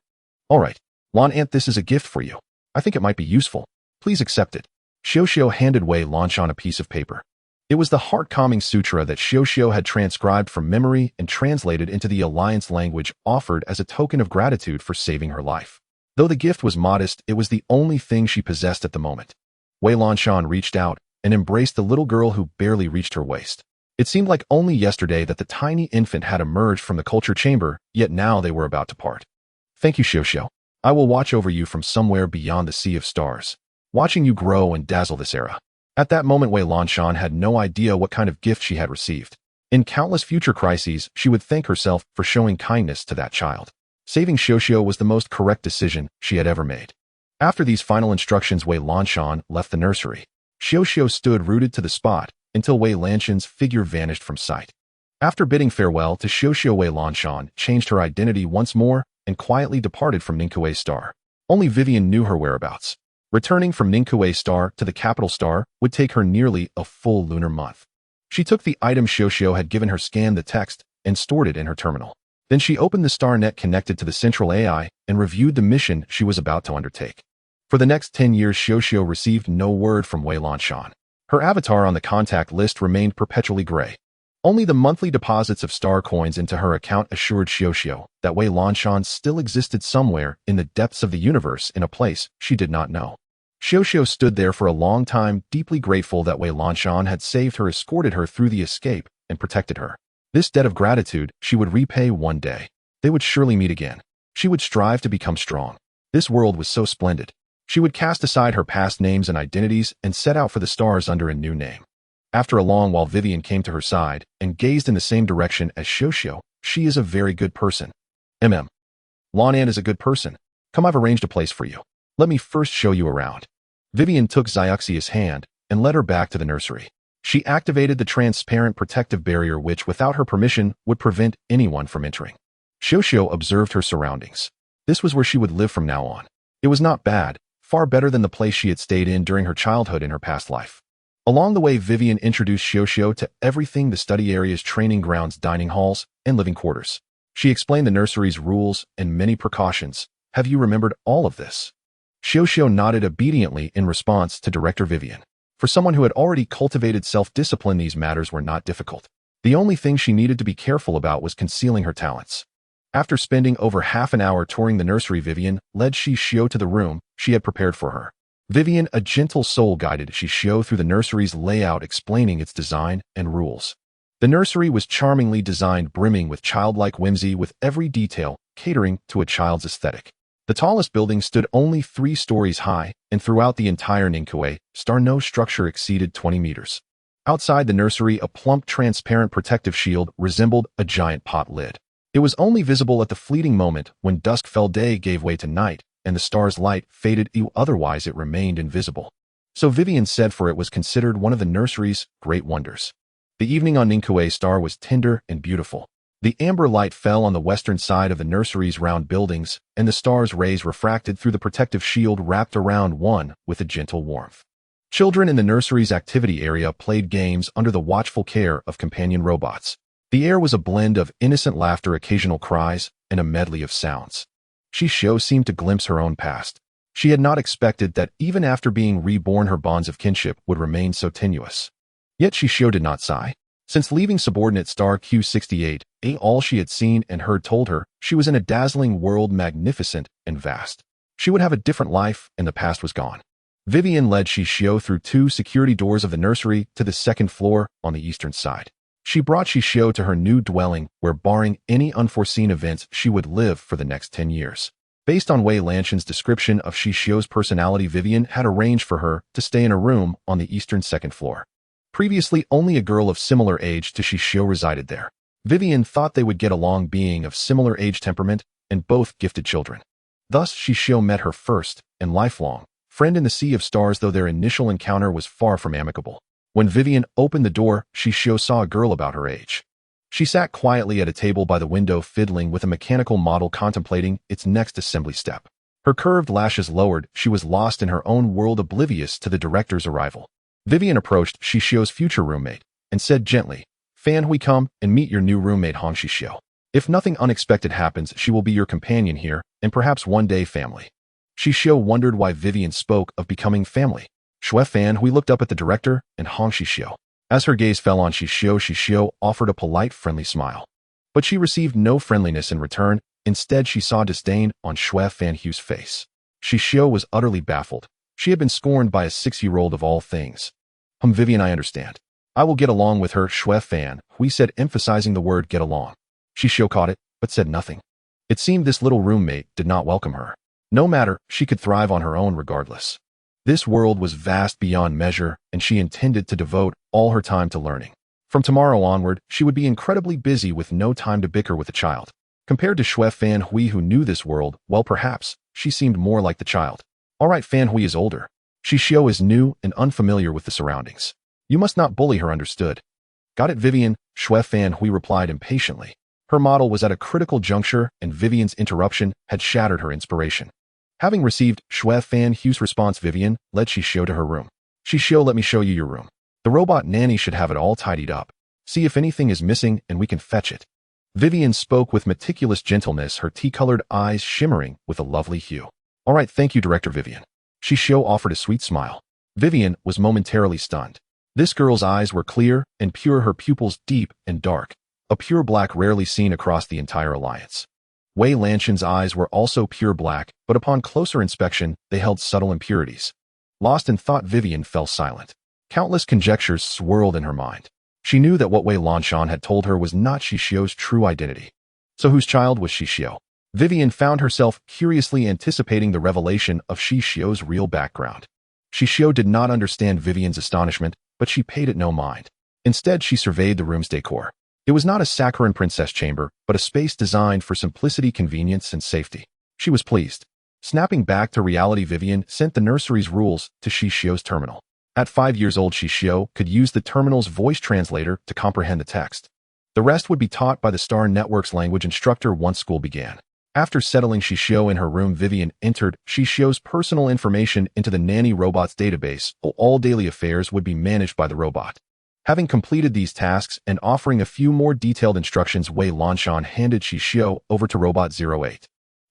All right, Lanan, this is a gift for you. I think it might be useful. Please accept it. Xixiu handed Wei Lanshan a piece of paper. It was the heart-calming sutra that Xixiu had transcribed from memory and translated into the Alliance language, offered as a token of gratitude for saving her life. Though the gift was modest, it was the only thing she possessed at the moment. Wei Lanshan reached out and embraced the little girl who barely reached her waist. It seemed like only yesterday that the tiny infant had emerged from the culture chamber, yet now they were about to part. Thank you, Xixiu. I will watch over you from somewhere beyond the sea of stars, watching you grow and dazzle this era. At that moment, Wei Lanshan had no idea what kind of gift she had received. In countless future crises, she would thank herself for showing kindness to that child. Saving Xixiu was the most correct decision she had ever made. After these final instructions, Wei Lanshan left the nursery. Xixiu stood rooted to the spot until Wei Lanshan's figure vanished from sight. After bidding farewell to Xixiu, Wei Lanshan changed her identity once more and quietly departed from Ningque Star. Only Vivian knew her whereabouts. Returning from Ningque Star to the capital star would take her nearly a full lunar month. She took the item Xixiu had given her, scanned the text, and stored it in her terminal. Then she opened the star net connected to the central AI and reviewed the mission she was about to undertake. For the next 10 years, Xixiu received no word from Wei Lanshan. Her avatar on the contact list remained perpetually gray. Only the monthly deposits of star coins into her account assured Xixiu that Wei Lanshan still existed somewhere in the depths of the universe in a place she did not know. Xixiu stood there for a long time, deeply grateful that Wei Lanshan had saved her, escorted her through the escape, and protected her. This debt of gratitude she would repay one day. They would surely meet again. She would strive to become strong. This world was so splendid. She would cast aside her past names and identities and set out for the stars under a new name. After a long while, Vivian came to her side and gazed in the same direction as Xixiu. She is a very good person. Lanan is a good person. Come, I've arranged a place for you. Let me first show you around. Vivian took Xixiu's hand and led her back to the nursery. She activated the transparent protective barrier which, without her permission, would prevent anyone from entering. Xixiu observed her surroundings. This was where she would live from now on. It was not bad, far better than the place she had stayed in during her childhood in her past life. Along the way, Vivian introduced Xixiu to everything: the study areas, training grounds, dining halls, and living quarters. She explained the nursery's rules and many precautions. Have you remembered all of this? Xixiu nodded obediently in response to Director Vivian. For someone who had already cultivated self-discipline, these matters were not difficult. The only thing she needed to be careful about was concealing her talents. After spending over half an hour touring the nursery, Vivian led Xixiu to the room she had prepared for her. Vivian, a gentle soul, guided Xixiu through the nursery's layout, explaining its design and rules. The nursery was charmingly designed, brimming with childlike whimsy, with every detail catering to a child's aesthetic. The tallest building stood only 3 stories high, and throughout the entire Ningque star no structure exceeded 20 meters. Outside the nursery, a plump, transparent protective shield resembled a giant pot lid. It was only visible at the fleeting moment when dusk fell. Day gave way to night, and the star's light faded. Otherwise, it remained invisible. So Vivian said, for it was considered one of the nursery's great wonders. The evening on Ningque star was tender and beautiful. The amber light fell on the western side of the nursery's round buildings, and the star's rays refracted through the protective shield wrapped around one with a gentle warmth. Children in the nursery's activity area played games under the watchful care of companion robots. The air was a blend of innocent laughter, occasional cries, and a medley of sounds. Xixiu seemed to glimpse her own past. She had not expected that even after being reborn, her bonds of kinship would remain so tenuous. Yet Xixiu did not sigh. Since leaving subordinate star Q68, all she had seen and heard told her she was in a dazzling world, magnificent and vast. She would have a different life, and the past was gone. Vivian led Xixiu through 2 security doors of the nursery to the 2nd floor on the eastern side. She brought Xixiu to her new dwelling, where, barring any unforeseen events, she would live for the next 10 years. Based on Wei Lanshan's description of Xixiu's personality, Vivian had arranged for her to stay in a room on the eastern 2nd floor. Previously, only a girl of similar age to Xixiu resided there. Vivian thought they would get along, being of similar age, temperament, and both gifted children. Thus, Xixiu met her first and lifelong friend in the Sea of Stars, though their initial encounter was far from amicable. When Vivian opened the door, Xixiu saw a girl about her age. She sat quietly at a table by the window, fiddling with a mechanical model, contemplating its next assembly step. Her curved lashes lowered, she was lost in her own world, oblivious to the director's arrival. Vivian approached Xixiu's future roommate and said gently, "Fanhui, come and meet your new roommate, Han Xixiu. If nothing unexpected happens, she will be your companion here, and perhaps one day family." Xixiu wondered why Vivian spoke of becoming family. Fanhui looked up at the director and Han Xixiu. As her gaze fell on Xixiu offered a polite, friendly smile. But she received no friendliness in return. Instead, she saw disdain on Fanhui's face. Xixiu was utterly baffled. She had been scorned by a 6-year-old of all things. Vivian, I understand. I will get along with her, Fanhui said, emphasizing the word get along. Xixiu caught it, but said nothing. It seemed this little roommate did not welcome her. No matter, she could thrive on her own regardless. This world was vast beyond measure, and she intended to devote all her time to learning. From tomorrow onward, she would be incredibly busy with no time to bicker with a child. Compared to Fanhui, who knew this world, well, perhaps, she seemed more like the child. All right, Fanhui is older. Xixiu is new and unfamiliar with the surroundings. You must not bully her, understood? Got it, Vivian, Fanhui replied impatiently. Her model was at a critical juncture, and Vivian's interruption had shattered her inspiration. Having received Fanhui's response, Vivian led Xixiu to her room. Xixiu, let me show you your room. The robot nanny should have it all tidied up. See if anything is missing and we can fetch it. Vivian spoke with meticulous gentleness, her tea-colored eyes shimmering with a lovely hue. All right, thank you, Director Vivian. Xixiu offered a sweet smile. Vivian was momentarily stunned. This girl's eyes were clear and pure, her pupils deep and dark, a pure black rarely seen across the entire alliance. Wei Lanshan's eyes were also pure black, but upon closer inspection, they held subtle impurities. Lost in thought, Vivian fell silent. Countless conjectures swirled in her mind. She knew that what Wei Lanshan had told her was not Xixiu's true identity. So whose child was Xixiu? Vivian found herself curiously anticipating the revelation of Xixiu's real background. Xixiu did not understand Vivian's astonishment, but she paid it no mind. Instead, she surveyed the room's decor. It was not a saccharine princess chamber, but a space designed for simplicity, convenience, and safety. She was pleased. Snapping back to reality, Vivian sent the nursery's rules to Xixiu's terminal. At 5 years old, Xixiu could use the terminal's voice translator to comprehend the text. The rest would be taught by the Star Network's language instructor once school began. After settling Xixiu in her room, Vivian entered Xixiu's personal information into the nanny robot's database. All daily affairs would be managed by the robot. Having completed these tasks and offering a few more detailed instructions, Wei Lanshan handed Xixiu over to Robot 08.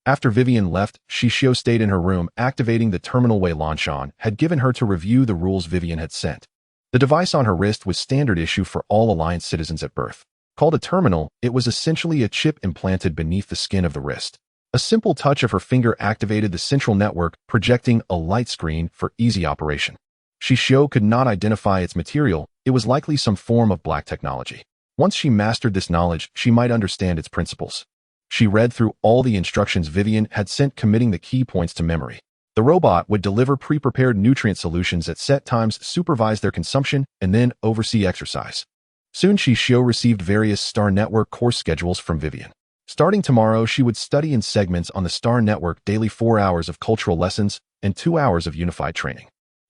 After Vivian left, Xixiu stayed in her room, activating the terminal Wei Lanshan had given her to review the rules Vivian had sent. The device on her wrist was standard issue for all Alliance citizens at birth. Called a terminal, it was essentially a chip implanted beneath the skin of the wrist. A simple touch of her finger activated the central network, projecting a light screen for easy operation. Xixiu could not identify its material. It was likely some form of black technology. Once she mastered this knowledge, she might understand its principles. She read through all the instructions Vivian had sent, committing the key points to memory. The robot would deliver pre-prepared nutrient solutions at set times, supervise their consumption, and then oversee exercise. Soon Xixiu received various Star Network course schedules from Vivian. Starting tomorrow, she would study in segments on the Star Network daily, 4 hours of cultural lessons and 2 hours of unified training.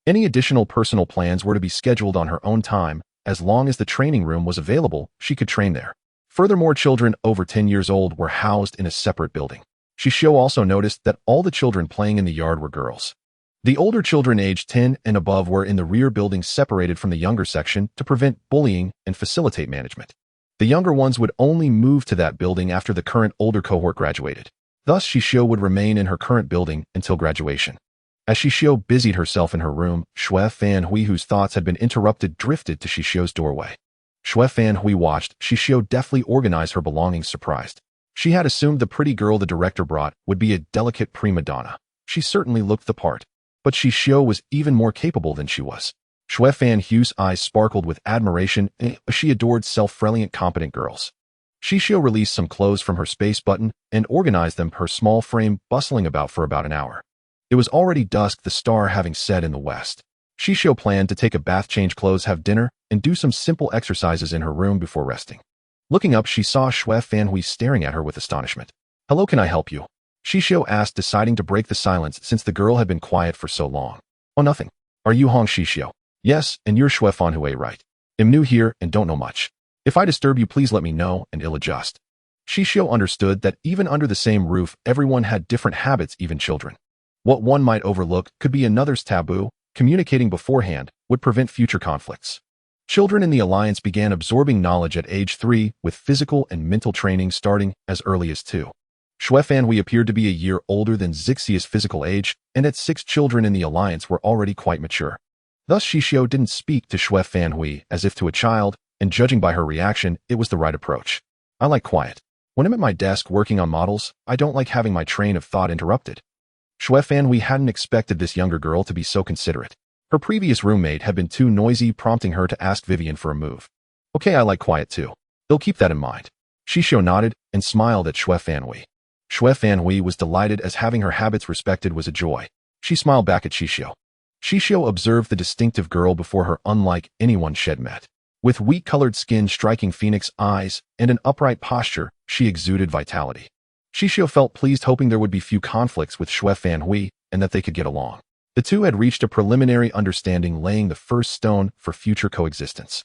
Any additional personal plans were to be scheduled on her own time. As long as the training room was available, she could train there. Furthermore, children over 10 years old were housed in a separate building. Xixiu also noticed that all the children playing in the yard were girls. The older children aged 10 and above were in the rear building, separated from the younger section to prevent bullying and facilitate management. The younger ones would only move to that building after the current older cohort graduated. Thus, Xixiu would remain in her current building until graduation. As Xixiu busied herself in her room, Xue Fanhui, whose thoughts had been interrupted, drifted to Xixiu's doorway. Xue Fanhui watched Xixiu deftly organize her belongings, surprised. She had assumed the pretty girl the director brought would be a delicate prima donna. She certainly looked the part. But Xixiu was even more capable than she was. Xue Fanhui's eyes sparkled with admiration. She adored self-reliant, competent girls. Xixiu released some clothes from her space button and organized them, her small frame bustling about for about an hour. It was already dusk, the star having set in the west. Xixiu planned to take a bath, change clothes, have dinner, and do some simple exercises in her room before resting. Looking up, she saw Xue Fanhui staring at her with astonishment. "Hello, can I help you?" Xixiu asked, deciding to break the silence since the girl had been quiet for so long. "Oh, nothing. Are you Hong Xixiu?" "Yes, and you're Xue Fanhui, right? I'm new here and don't know much. If I disturb you, please let me know and I'll adjust." Xixiu understood that even under the same roof, everyone had different habits, even children. What one might overlook could be another's taboo. Communicating beforehand would prevent future conflicts. Children in the Alliance began absorbing knowledge at age 3, with physical and mental training starting as early as 2. Xue Fanhui appeared to be a year older than Xixiu's physical age, and at 6, children in the Alliance were already quite mature. Thus, Xixiu didn't speak to Xue Fanhui as if to a child, and judging by her reaction, it was the right approach. "I like quiet. When I'm at my desk working on models, I don't like having my train of thought interrupted." Xue Fanhui hadn't expected this younger girl to be so considerate. Her previous roommate had been too noisy, prompting her to ask Vivian for a move. "Okay, I like quiet too. They'll keep that in mind." Xixiu nodded and smiled at Xue Fanhui. Xue Fanhui was delighted, as having her habits respected was a joy. She smiled back at Xixiu. Xixiu observed the distinctive girl before her, unlike anyone she'd met. With wheat-colored skin, striking phoenix eyes, and an upright posture, she exuded vitality. Xixiu felt pleased, hoping there would be few conflicts with Xue Fanhui and that they could get along. The two had reached a preliminary understanding, laying the first stone for future coexistence.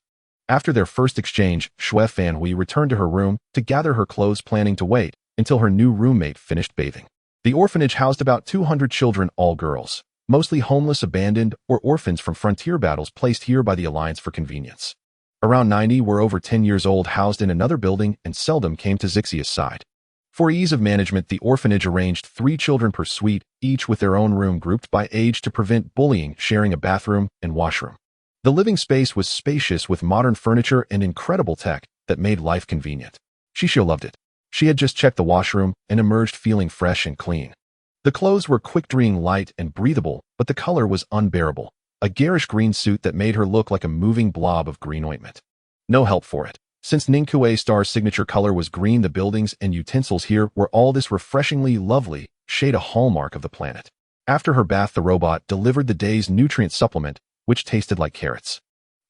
After their first exchange, Xue Fanhui returned to her room to gather her clothes, planning to wait until her new roommate finished bathing. The orphanage housed about 200 children, all girls, mostly homeless, abandoned, or orphans from frontier battles placed here by the Alliance for convenience. Around 90 were over 10 years old, housed in another building, and seldom came to Xixiu's side. For ease of management, the orphanage arranged 3 children per suite, each with their own room grouped by age to prevent bullying, sharing a bathroom and washroom. The living space was spacious with modern furniture and incredible tech that made life convenient. Xixiu loved it. She had just checked the washroom and emerged feeling fresh and clean. The clothes were quick-drying, light and breathable, but the color was unbearable, a garish green suit that made her look like a moving blob of green ointment. No help for it. Since Ningque Star's signature color was green, the buildings and utensils here were all this refreshingly lovely shade, a hallmark of the planet. After her bath, the robot delivered the day's nutrient supplement, which tasted like carrots.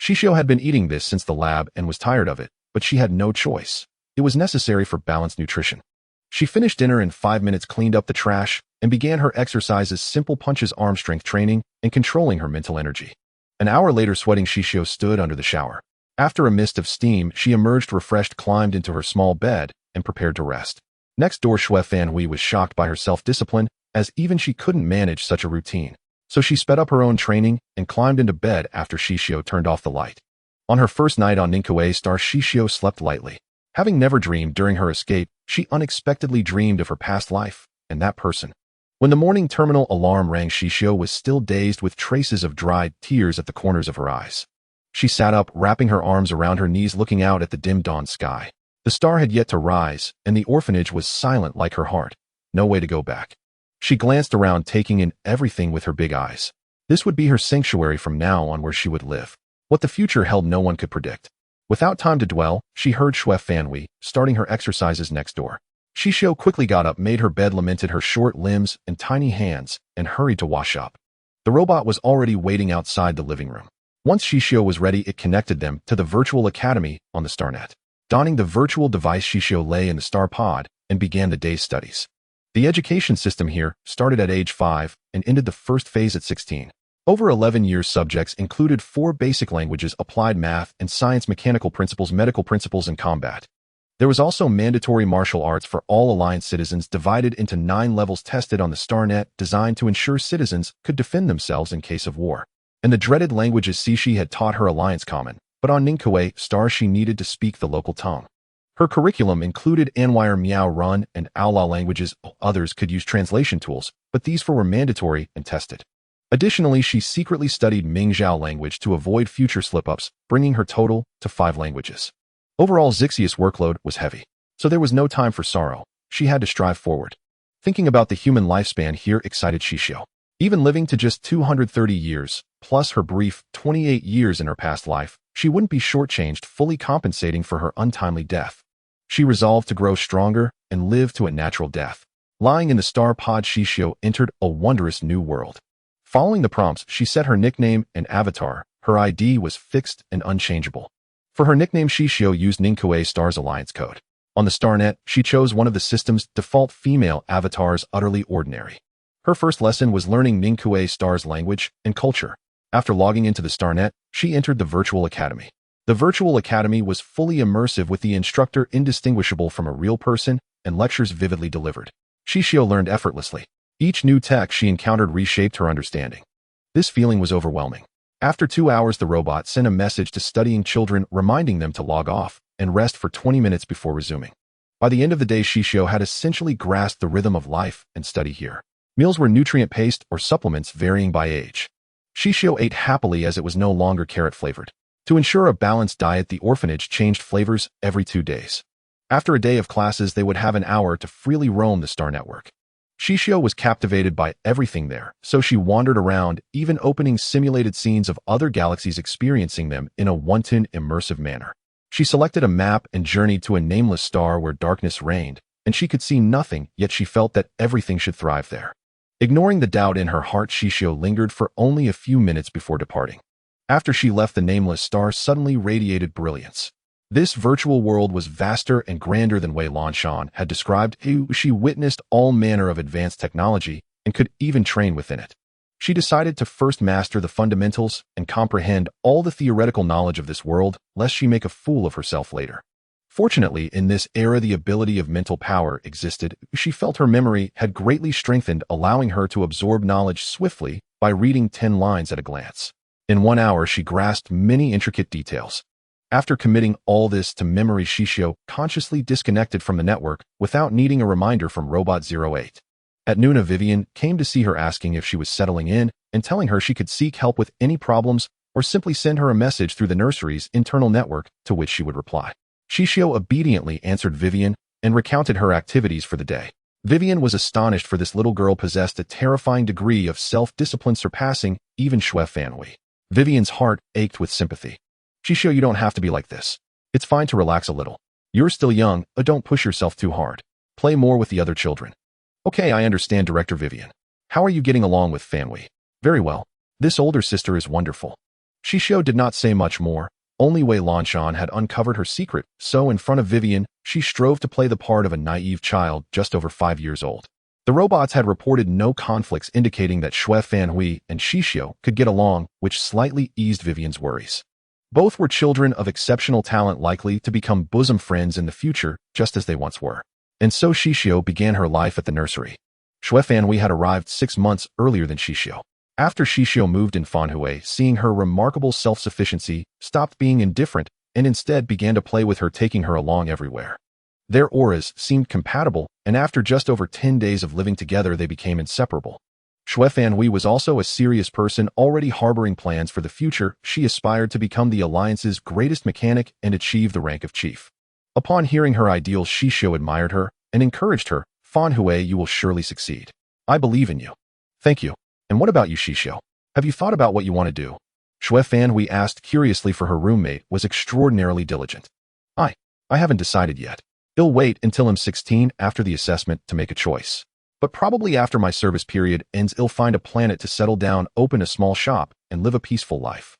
Xixiu had been eating this since the lab and was tired of it, but she had no choice. It was necessary for balanced nutrition. She finished dinner in 5 minutes, cleaned up the trash, and began her exercises: simple punches, arm strength training, and controlling her mental energy. An hour later, sweating, Xixiu stood under the shower. After a mist of steam, she emerged refreshed, climbed into her small bed, and prepared to rest. Next door, Shui Fanhui was shocked by her self-discipline, as even she couldn't manage such a routine. So she sped up her own training and climbed into bed after Xixiu turned off the light. On her first night on Ningque Star, Xixiu slept lightly. Having never dreamed during her escape, she unexpectedly dreamed of her past life and that person. When the morning terminal alarm rang, Xixiu was still dazed with traces of dried tears at the corners of her eyes. She sat up, wrapping her arms around her knees, looking out at the dim dawn sky. The star had yet to rise, and the orphanage was silent like her heart. No way to go back. She glanced around, taking in everything with her big eyes. This would be her sanctuary from now on, where she would live. What the future held, no one could predict. Without time to dwell, she heard Shui Fanhui starting her exercises next door. Xixiu quickly got up, made her bed, lamented her short limbs and tiny hands, and hurried to wash up. The robot was already waiting outside the living room. Once Xixiu was ready, it connected them to the virtual academy on the StarNet. Donning the virtual device, Xixiu lay in the star pod and began the day's studies. The education system here started at age 5 and ended the first phase at 16. Over 11 years, subjects included 4 basic languages, applied math and science, mechanical principles, medical principles, and combat. There was also mandatory martial arts for all Alliance citizens, divided into 9 levels tested on the StarNet, designed to ensure citizens could defend themselves in case of war. And the dreaded languages Xixiu had taught her Alliance common, but on Ningque Star she needed to speak the local tongue. Her curriculum included Anwire, Miao, Run, and Aula languages. Others could use translation tools, but these 4 were mandatory and tested. Additionally, she secretly studied Mingzhao language to avoid future slip-ups, bringing her total to 5 languages. Overall, Xixiu's workload was heavy, so there was no time for sorrow. She had to strive forward. Thinking about the human lifespan here excited Xixiu. Even living to just 230 years, plus her brief 28 years in her past life, she wouldn't be shortchanged, fully compensating for her untimely death. She resolved to grow stronger and live to a natural death. Lying in the star pod, Xixiu entered a wondrous new world. Following the prompts, she set her nickname and avatar. Her ID was fixed and unchangeable. For her nickname, Xixiu used Ningque Star's Alliance code. On the StarNet, she chose one of the system's default female avatars, utterly ordinary. Her first lesson was learning Ningque Star's language and culture. After logging into the StarNet, she entered the virtual academy. The virtual academy was fully immersive, with the instructor indistinguishable from a real person and lectures vividly delivered. Xixiu learned effortlessly. Each new tech she encountered reshaped her understanding. This feeling was overwhelming. After 2 hours, the robot sent a message to studying children, reminding them to log off and rest for 20 minutes before resuming. By the end of the day, Xixiu had essentially grasped the rhythm of life and study here. Meals were nutrient-paced or supplements, varying by age. Xixiu ate happily, as it was no longer carrot-flavored. To ensure a balanced diet, the orphanage changed flavors every 2 days. After a day of classes, they would have an hour to freely roam the star network. Xixiu was captivated by everything there, so she wandered around, even opening simulated scenes of other galaxies, experiencing them in a wanton, immersive manner. She selected a map and journeyed to a nameless star where darkness reigned, and she could see nothing, yet she felt that everything should thrive there. Ignoring the doubt in her heart, Xixiu lingered for only a few minutes before departing. After she left, the nameless star suddenly radiated brilliance. This virtual world was vaster and grander than Wei Lanshan had described. She witnessed all manner of advanced technology and could even train within it. She decided to first master the fundamentals and comprehend all the theoretical knowledge of this world, lest she make a fool of herself later. Fortunately, in this era, the ability of mental power existed. She felt her memory had greatly strengthened, allowing her to absorb knowledge swiftly by reading 10 lines at a glance. In 1 hour, she grasped many intricate details. After committing all this to memory, Xixiu consciously disconnected from the network without needing a reminder from Robot 08. At noon, Vivian came to see her, asking if she was settling in and telling her she could seek help with any problems or simply send her a message through the nursery's internal network, to which she would reply. Xixiu obediently answered Vivian and recounted her activities for the day. Vivian was astonished, for this little girl possessed a terrifying degree of self-discipline surpassing even Xue Fanhui. Vivian's heart ached with sympathy. Xixiu, you don't have to be like this. It's fine to relax a little. You're still young, but don't push yourself too hard. Play more with the other children. Okay, I understand, Director Vivian. How are you getting along with Fanhui? Very well. This older sister is wonderful. Xixiu did not say much more. Only Wei Lanshan had uncovered her secret, so in front of Vivian, she strove to play the part of a naive child just over 5 years old. The robots had reported no conflicts, indicating that Xue Fanhui and Xixiu could get along, which slightly eased Vivian's worries. Both were children of exceptional talent, likely to become bosom friends in the future, just as they once were. And so Xixiu began her life at the nursery. Xue Fanhui had arrived 6 months earlier than Xixiu. After Xixiu moved in, Fanhui, seeing her remarkable self-sufficiency, stopped being indifferent and instead began to play with her, taking her along everywhere. Their auras seemed compatible, and after just over 10 days of living together, they became inseparable. Xue Fanhui was also a serious person, already harboring plans for the future. She aspired to become the Alliance's greatest mechanic and achieve the rank of chief. Upon hearing her ideals, Xixiu admired her and encouraged her. Fanhui, you will surely succeed. I believe in you. Thank you. And what about you, Xixiu? Have you thought about what you want to do? Xue Fanhui asked curiously, for her roommate was extraordinarily diligent. I haven't decided yet. I'll wait until I'm 16 after the assessment to make a choice. But probably after my service period ends, I'll find a planet to settle down, open a small shop, and live a peaceful life.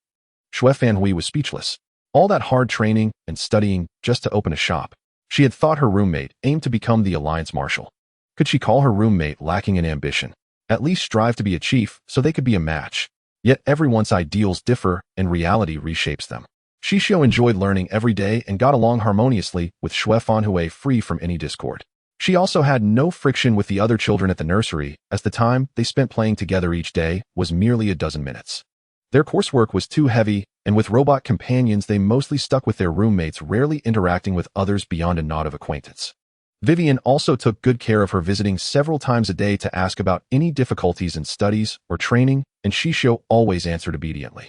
Xue Fanhui was speechless. All that hard training and studying just to open a shop. She had thought her roommate aimed to become the Alliance Marshal. Could she call her roommate lacking in ambition? At least strive to be a chief so they could be a match. Yet everyone's ideals differ and reality reshapes them. Xixiu enjoyed learning every day and got along harmoniously with Xue Fanhui, free from any discord. She also had no friction with the other children at the nursery, as the time they spent playing together each day was merely a dozen minutes. Their coursework was too heavy, and with robot companions they mostly stuck with their roommates, rarely interacting with others beyond a nod of acquaintance. Vivian also took good care of her, visiting several times a day to ask about any difficulties in studies or training, and Xixiu always answered obediently.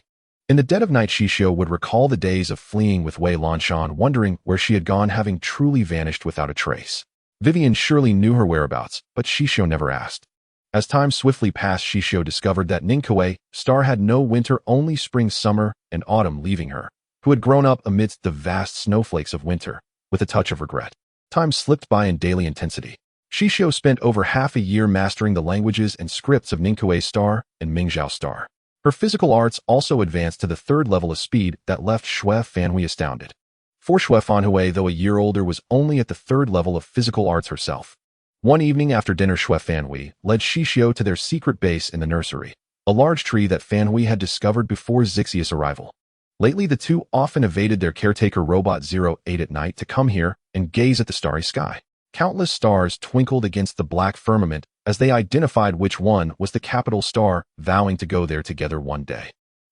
In the dead of night, Xixiu would recall the days of fleeing with Wei Lanshan, wondering where she had gone, having truly vanished without a trace. Vivian surely knew her whereabouts, but Xixiu never asked. As time swiftly passed, Xixiu discovered that Ningque star had no winter, only spring, summer, and autumn, leaving her, who had grown up amidst the vast snowflakes of winter, with a touch of regret. Time slipped by in daily intensity. Xixiu spent over half a year mastering the languages and scripts of Ningque star and Mingzhou star. Her physical arts also advanced to the 3rd level of speed that left Xue Fanhui astounded. For Xue Fanhui, though a year older, was only at the 3rd level of physical arts herself. One evening after dinner, Xue Fanhui led Xixiu to their secret base in the nursery, a large tree that Fanhui had discovered before Xixiu's arrival. Lately, the two often evaded their caretaker robot 08 at night to come here and gaze at the starry sky. Countless stars twinkled against the black firmament as they identified which one was the capital star, vowing to go there together one day.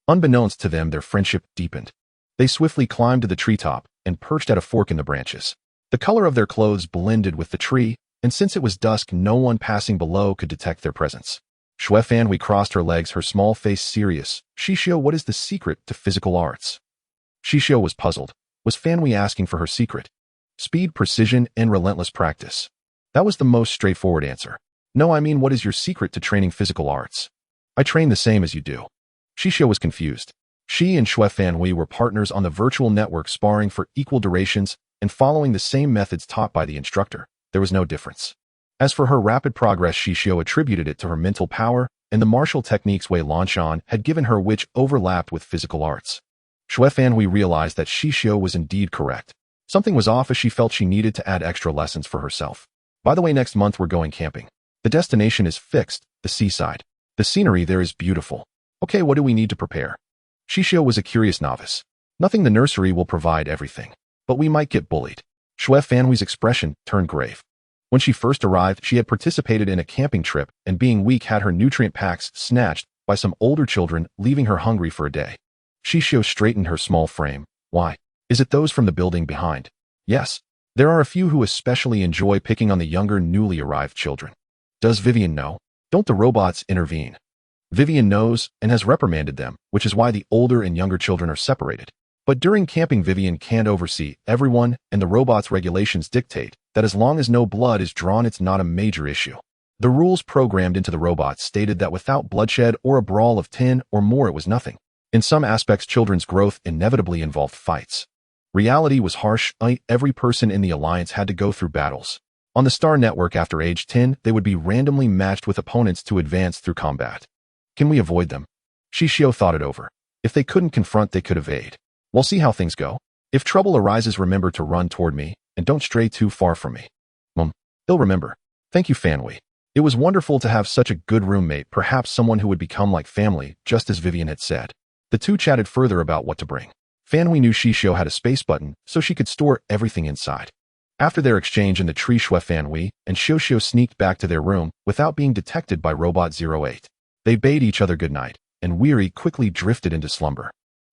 Unbeknownst to them, their friendship deepened. They swiftly climbed to the treetop and perched at a fork in the branches. The color of their clothes blended with the tree, and since it was dusk, no one passing below could detect their presence. Xue Fanhui crossed her legs, her small face serious. Xixiu, what is the secret to physical arts? Xixiu was puzzled. Was Fanhui asking for her secret? Speed, precision, and relentless practice. That was the most straightforward answer. No, I mean, what is your secret to training physical arts? I train the same as you do. Xixiu was confused. She and Xue Fanhui were partners on the virtual network, sparring for equal durations and following the same methods taught by the instructor. There was no difference. As for her rapid progress, Xixiu attributed it to her mental power and the martial techniques Wei Lanshan had given her, which overlapped with physical arts. Xue Fanhui realized that Xixiu was indeed correct. Something was off, as she felt she needed to add extra lessons for herself. By the way, next month we're going camping. The destination is fixed, the seaside. The scenery there is beautiful. Okay, what do we need to prepare? Xixiu was a curious novice. Nothing, the nursery will provide everything. But we might get bullied. Xue Fanhui's expression turned grave. When she first arrived, she had participated in a camping trip and, being weak, had her nutrient packs snatched by some older children, leaving her hungry for a day. Xixiu straightened her small frame. Why? Is it those from the building behind? Yes. There are a few who especially enjoy picking on the younger, newly arrived children. Does Vivian know? Don't the robots intervene? Vivian knows and has reprimanded them, which is why the older and younger children are separated. But during camping, Vivian can't oversee everyone, and the robot's regulations dictate that as long as no blood is drawn, it's not a major issue. The rules programmed into the robots stated that without bloodshed or a brawl of 10 or more, it was nothing. In some aspects, children's growth inevitably involved fights. Reality was harsh. Every person in the Alliance had to go through battles. On the Star Network, after age 10, they would be randomly matched with opponents to advance through combat. Can we avoid them? Xixiu thought it over. If they couldn't confront, they could evade. We'll see how things go. If trouble arises, remember to run toward me, and don't stray too far from me. He'll remember. Thank you, Fanhui. It was wonderful to have such a good roommate, perhaps someone who would become like family, just as Vivian had said. The two chatted further about what to bring. Fanhui knew Xixiu had a space button, so she could store everything inside. After their exchange in the tree, Fanhui and Xixiu sneaked back to their room without being detected by Robot 08. They bade each other goodnight, and weary quickly drifted into slumber.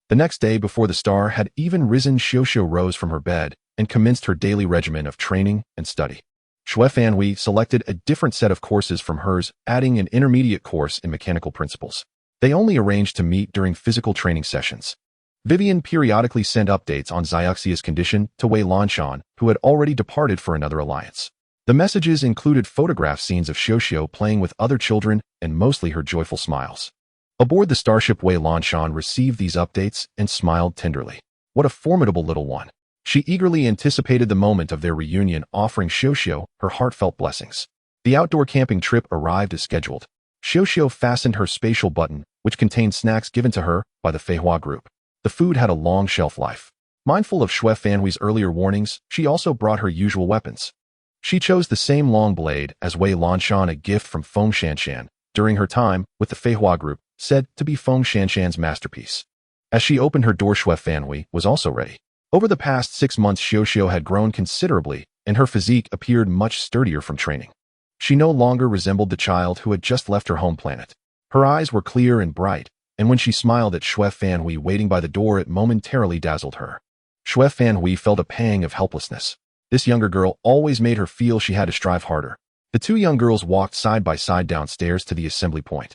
The next day, before the star had even risen, Xixiu rose from her bed and commenced her daily regimen of training and study. Fanhui selected a different set of courses from hers, adding an intermediate course in mechanical principles. They only arranged to meet during physical training sessions. Vivian periodically sent updates on Xixiu's condition to Wei Lanshan, who had already departed for another alliance. The messages included photograph scenes of Xixiu playing with other children and mostly her joyful smiles. Aboard the starship, Wei Lanshan received these updates and smiled tenderly. What a formidable little one. She eagerly anticipated the moment of their reunion, offering Xixiu her heartfelt blessings. The outdoor camping trip arrived as scheduled. Xixiu fastened her spatial button, which contained snacks given to her by the Manhwa group. The food had a long shelf life. Mindful of Fanhui's earlier warnings, she also brought her usual weapons. She chose the same long blade as Wei Lanshan, a gift from Feng Shanshan, during her time with the Manhwa group, said to be Feng Shanshan's masterpiece. As she opened her door, Fanhui was also ready. Over the past 6 months, Xixiu had grown considerably, and her physique appeared much sturdier from training. She no longer resembled the child who had just left her home planet. Her eyes were clear and bright, and when she smiled at Fanhui waiting by the door, it momentarily dazzled her. Fanhui felt a pang of helplessness. This younger girl always made her feel she had to strive harder. The two young girls walked side by side downstairs to the assembly point.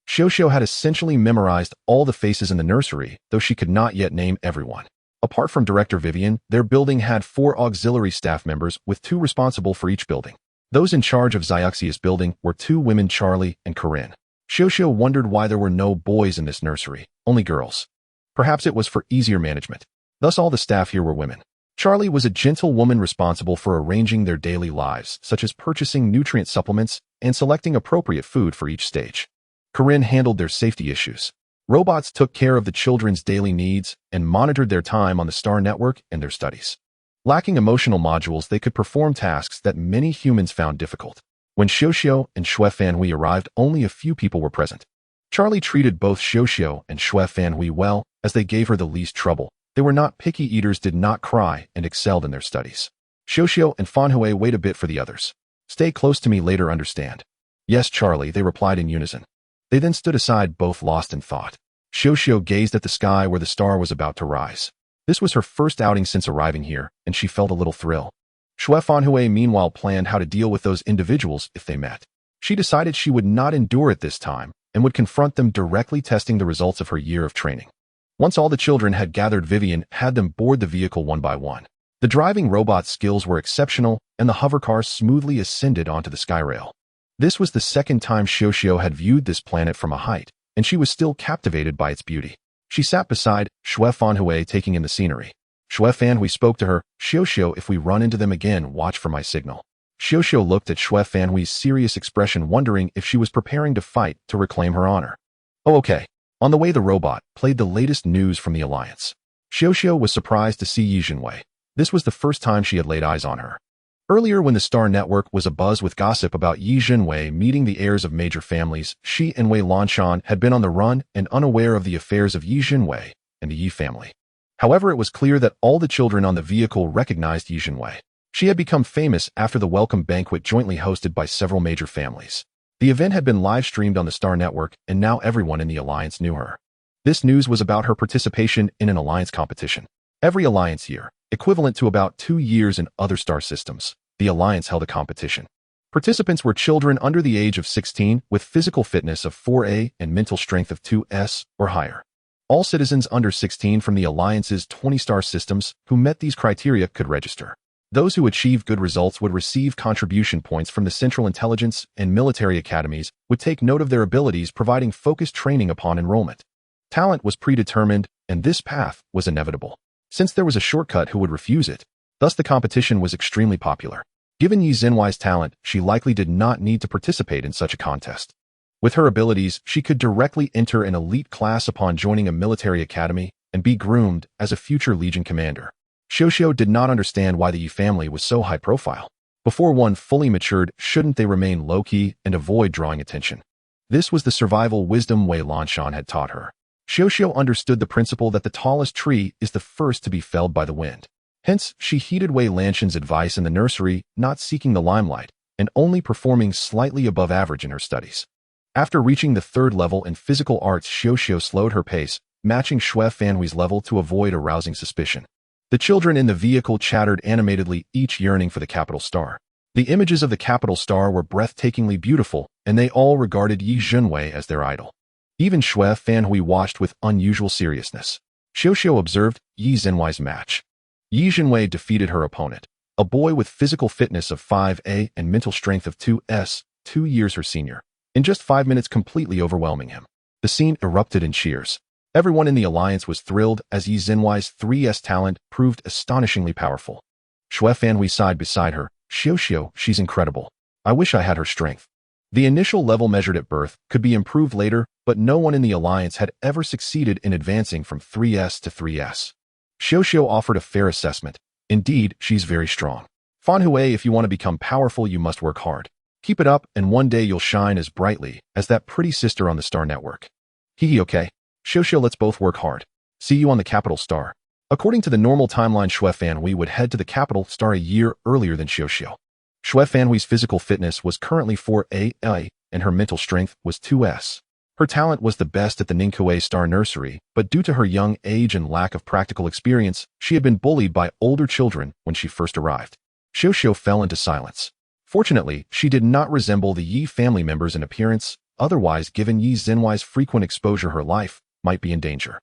Xixiu had essentially memorized all the faces in the nursery, though she could not yet name everyone. Apart from Director Vivian, their building had 4 auxiliary staff members, with 2 responsible for each building. Those in charge of Xixiu's building were 2 women, Charlie and Corinne. Xixiu wondered why there were no boys in this nursery, only girls. Perhaps it was for easier management. Thus all the staff here were women. Charlie was a gentle woman responsible for arranging their daily lives, such as purchasing nutrient supplements and selecting appropriate food for each stage. Corinne handled their safety issues. Robots took care of the children's daily needs and monitored their time on the Star Network and their studies. Lacking emotional modules, they could perform tasks that many humans found difficult. When Xixiu and Fanhui arrived, only a few people were present. Charlie treated both Xixiu and Fanhui well, as they gave her the least trouble. They were not picky eaters, did not cry, and excelled in their studies. Xixiu and Fanhui wait a bit for the others. Stay close to me later, understand? Yes, Charlie, they replied in unison. They then stood aside, both lost in thought. Xixiu gazed at the sky where the star was about to rise. This was her first outing since arriving here, and she felt a little thrill. Fanhui meanwhile planned how to deal with those individuals if they met. She decided she would not endure it this time, and would confront them directly, testing the results of her year of training. Once all the children had gathered, Vivian had them board the vehicle one by one. The driving robot's skills were exceptional, and the hovercar smoothly ascended onto the skyrail. This was the second time Xixiu had viewed this planet from a height, and she was still captivated by its beauty. She sat beside Fanhui, taking in the scenery. Fanhui spoke to her, Xixiu, if we run into them again, watch for my signal. Xixiu looked at Fanhui's serious expression, wondering if she was preparing to fight to reclaim her honor. Oh, okay. On the way, the robot played the latest news from the Alliance. Xixiu was surprised to see Yizhenwei. This was the first time she had laid eyes on her. Earlier, when the Star Network was abuzz with gossip about Yizhenwei meeting the heirs of major families, she and Wei Lanshan had been on the run and unaware of the affairs of Yizhenwei and the Yi family. However, it was clear that all the children on the vehicle recognized Yizhenwei. She had become famous after the welcome banquet jointly hosted by several major families. The event had been live-streamed on the Star Network, and now everyone in the Alliance knew her. This news was about her participation in an Alliance competition. Every Alliance year, equivalent to about 2 years in other star systems, the Alliance held a competition. Participants were children under the age of 16 with physical fitness of 4A and mental strength of 2S or higher. All citizens under 16 from the Alliance's 20-star systems who met these criteria could register. Those who achieved good results would receive contribution points from the Central Intelligence and military academies would take note of their abilities, providing focused training upon enrollment. Talent was predetermined, and this path was inevitable, since there was a shortcut who would refuse it. Thus the competition was extremely popular. Given Yi Zhenwai's talent, she likely did not need to participate in such a contest. With her abilities, she could directly enter an elite class upon joining a military academy and be groomed as a future Legion commander. Xixiu did not understand why the Yi family was so high profile. Before one fully matured, shouldn't they remain low-key and avoid drawing attention? This was the survival wisdom Wei Lanshan had taught her. Xixiu understood the principle that the tallest tree is the first to be felled by the wind. Hence, she heeded Wei Lanshan's advice in the nursery, not seeking the limelight, and only performing slightly above average in her studies. After reaching the 3rd level in physical arts, Xixiu slowed her pace, matching Shui Fanhui's level to avoid arousing suspicion. The children in the vehicle chattered animatedly, each yearning for the capital star. The images of the capital star were breathtakingly beautiful, and they all regarded Yi Zhenwei as their idol. Even Shui Fanhui watched with unusual seriousness. Xixiu observed Yi Zhenwei's match. Yi Zhenwei defeated her opponent, a boy with physical fitness of 5A and mental strength of 2S, 2 years her senior, in just 5 minutes, completely overwhelming him. The scene erupted in cheers. Everyone in the Alliance was thrilled as Yi Zhenwei's 3S talent proved astonishingly powerful. Shui Fanhui sighed beside her. Xixiu, she's incredible. I wish I had her strength. The initial level measured at birth could be improved later, but no one in the Alliance had ever succeeded in advancing from 3S to 3S. Xixiu offered a fair assessment. Indeed, she's very strong. Fanhui, if you want to become powerful, you must work hard. Keep it up, and one day you'll shine as brightly as that pretty sister on the Star Network. Hee okay. Xixiu, let's both work hard. See you on the capital star. According to the normal timeline, Shui Fanhui would head to the capital star a year earlier than Xixiu. Shui Fanhui's physical fitness was currently 4A, and her mental strength was 2S. Her talent was the best at the Ningkue Star Nursery, but due to her young age and lack of practical experience, she had been bullied by older children when she first arrived. Xixiu fell into silence. Fortunately, she did not resemble the Yi family members in appearance, otherwise, given Yi Zhenwai's frequent exposure, her life might be in danger.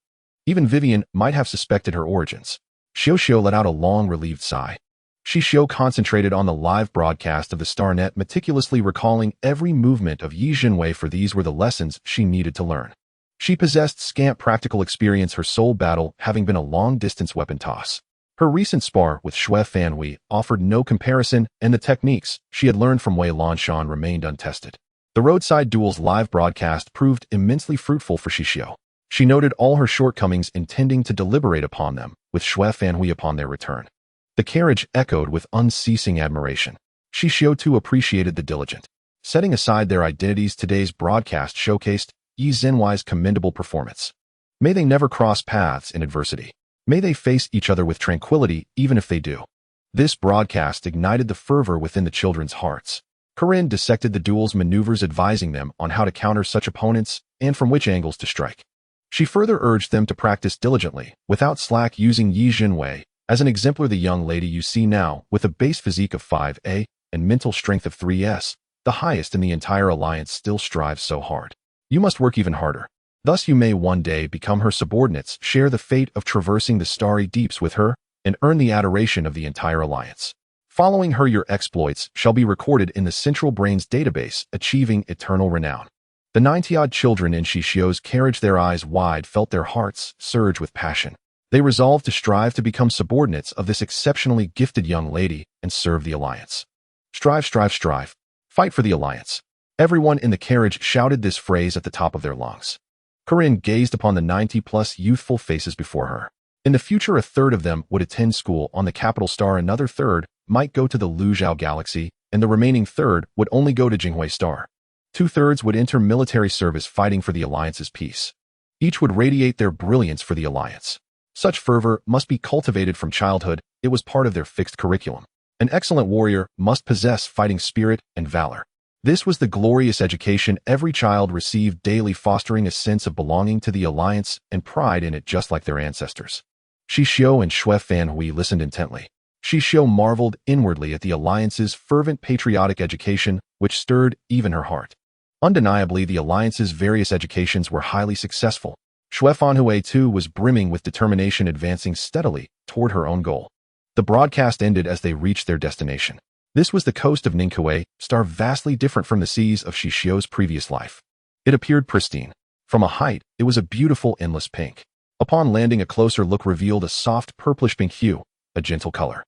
Even Vivian might have suspected her origins. Xixiu let out a long, relieved sigh. Xixiu concentrated on the live broadcast of the StarNet, meticulously recalling every movement of Yi Zhenwei, for these were the lessons she needed to learn. She possessed scant practical experience, her sole battle having been a long-distance weapon toss. Her recent spar with Shui Fanhui offered no comparison, and the techniques she had learned from Wei Lanshan remained untested. The Roadside Duels live broadcast proved immensely fruitful for Xixiu. She noted all her shortcomings, intending to deliberate upon them with Shui Fanhui upon their return. The carriage echoed with unceasing admiration. Xixiu too appreciated the diligent. Setting aside their identities, today's broadcast showcased Yi Zhenwai's commendable performance. May they never cross paths in adversity. May they face each other with tranquility, even if they do. This broadcast ignited the fervor within the children's hearts. Corinne dissected the duel's maneuvers, advising them on how to counter such opponents and from which angles to strike. She further urged them to practice diligently, without slack, using Yi Zhenwei as an exemplar. The young lady you see now, with a base physique of 5A and mental strength of 3S, the highest in the entire Alliance, still strives so hard. You must work even harder. Thus you may one day become her subordinates, share the fate of traversing the starry deeps with her, and earn the adoration of the entire Alliance. Following her, your exploits shall be recorded in the Central Brain's database, achieving eternal renown. The 90-odd children in Xixiu's carriage, their eyes wide, felt their hearts surge with passion. They resolved to strive to become subordinates of this exceptionally gifted young lady and serve the Alliance. Strive, strive, strive. Fight for the Alliance. Everyone in the carriage shouted this phrase at the top of their lungs. Corinne gazed upon the 90-plus youthful faces before her. In the future, a third of them would attend school on the capital star, another third might go to the Luzhao Galaxy, and the remaining third would only go to Jinghui Star. 2/3 would enter military service, fighting for the Alliance's peace. Each would radiate their brilliance for the Alliance. Such fervor must be cultivated from childhood. It was part of their fixed curriculum. An excellent warrior must possess fighting spirit and valor. This was the glorious education every child received daily, fostering a sense of belonging to the Alliance and pride in it, just like their ancestors. Xixiu and Shui Fanhui listened intently. Xixiu marveled inwardly at the Alliance's fervent patriotic education, which stirred even her heart. Undeniably, the Alliance's various educations were highly successful. Manhwa too was brimming with determination, advancing steadily toward her own goal. The broadcast ended as they reached their destination. This was the coast of Ninghui, star vastly different from the seas of Xixiu's previous life. It appeared pristine. From a height, it was a beautiful endless pink. Upon landing, a closer look revealed a soft purplish-pink hue, a gentle color.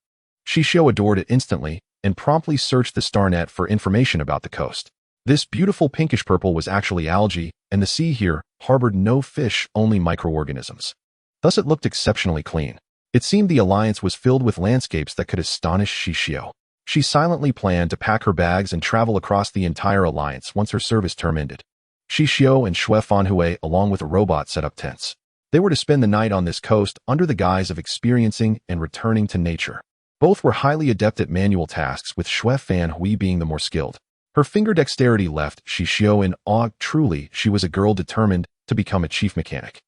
Xixiu adored it instantly and promptly searched the starnet for information about the coast. This beautiful pinkish purple was actually algae, and the sea here harbored no fish, only microorganisms. Thus it looked exceptionally clean. It seemed the Alliance was filled with landscapes that could astonish Xixiu. She silently planned to pack her bags and travel across the entire Alliance once her service term ended. Xixiu and Manhwa, along with a robot, set up tents. They were to spend the night on this coast under the guise of experiencing and returning to nature. Both were highly adept at manual tasks, with Manhwa being the more skilled. Her finger dexterity left Xixiu in awe. Truly, she was a girl determined to become a chief mechanic.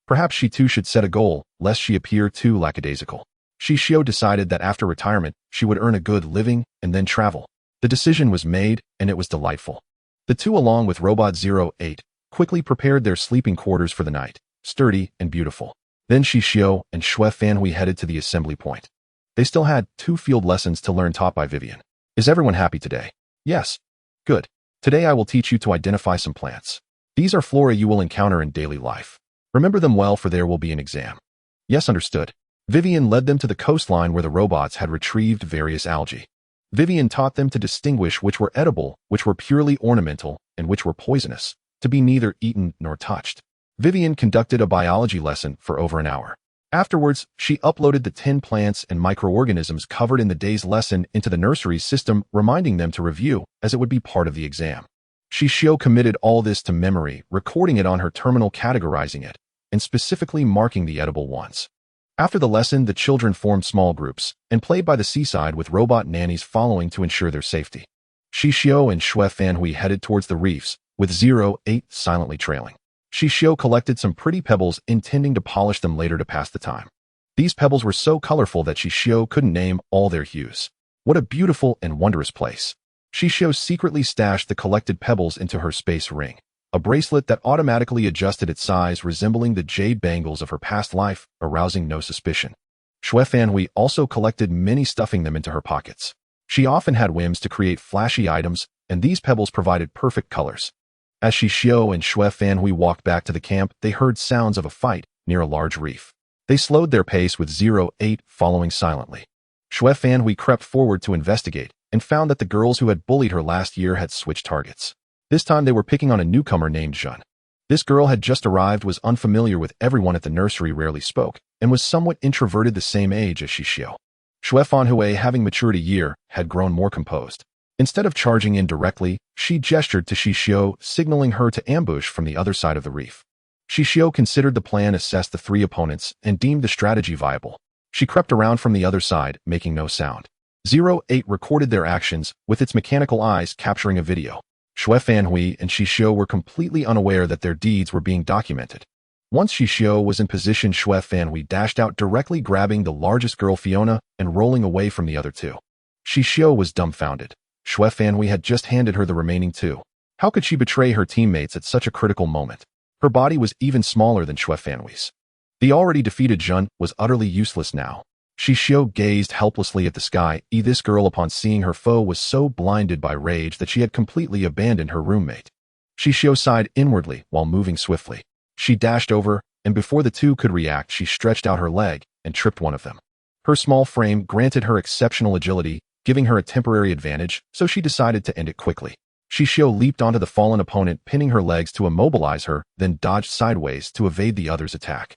Perhaps she too should set a goal, lest she appear too lackadaisical. Xixiu decided that after retirement, she would earn a good living and then travel. The decision was made, and it was delightful. The two, along with Robot 08, quickly prepared their sleeping quarters for the night, sturdy and beautiful. Then Xixiu and Manhwa headed to the assembly point. They still had 2 field lessons to learn taught by Vivian. Is everyone happy today? Yes. Good. Today I will teach you to identify some plants. These are flora you will encounter in daily life. Remember them well, for there will be an exam. Yes, understood. Vivian led them to the coastline where the robots had retrieved various algae. Vivian taught them to distinguish which were edible, which were purely ornamental, and which were poisonous, to be neither eaten nor touched. Vivian conducted a biology lesson for over an hour. Afterwards, she uploaded the 10 plants and microorganisms covered in the day's lesson into the nursery's system, reminding them to review, as it would be part of the exam. Xixiu committed all this to memory, recording it on her terminal, categorizing it, and specifically marking the edible ones. After the lesson, the children formed small groups and played by the seaside, with robot nannies following to ensure their safety. Xixiu and Manhwa headed towards the reefs, with 08 silently trailing. Xixiu collected some pretty pebbles, intending to polish them later to pass the time. These pebbles were so colorful that Xixiu couldn't name all their hues. What a beautiful and wondrous place. Xixiu secretly stashed the collected pebbles into her space ring, a bracelet that automatically adjusted its size, resembling the jade bangles of her past life, arousing no suspicion. Manhwa also collected many, stuffing them into her pockets. She often had whims to create flashy items, and these pebbles provided perfect colors. As Xixiu and Manhwa walked back to the camp, they heard sounds of a fight near a large reef. They slowed their pace, with 08 following silently. Manhwa crept forward to investigate and found that the girls who had bullied her last year had switched targets. This time they were picking on a newcomer named Jun. This girl had just arrived, was unfamiliar with everyone at the nursery, rarely spoke, and was somewhat introverted, the same age as Xixiu. Manhwa, having matured a year, had grown more composed. Instead of charging in directly, she gestured to Xixiu, signaling her to ambush from the other side of the reef. Xixiu considered the plan, assessed the 3 opponents, and deemed the strategy viable. She crept around from the other side, making no sound. 08 recorded their actions, with its mechanical eyes capturing a video. Manhwa and Xixiu were completely unaware that their deeds were being documented. Once Xixiu was in position, Manhwa dashed out, directly grabbing the largest girl, Fiona, and rolling away from the other 2. Xixiu was dumbfounded. Manhwa had just handed her the remaining 2. How could she betray her teammates at such a critical moment? Her body was even smaller than Manhwa's. The already defeated Jun was utterly useless now. Xixiu gazed helplessly at the sky. This girl, upon seeing her foe, was so blinded by rage that she had completely abandoned her roommate. Xixiu sighed inwardly while moving swiftly. She dashed over, and before the 2 could react, she stretched out her leg and tripped one of them. Her small frame granted her exceptional agility, giving her a temporary advantage, so she decided to end it quickly. Xixiu leaped onto the fallen opponent, pinning her legs to immobilize her, then dodged sideways to evade the other's attack.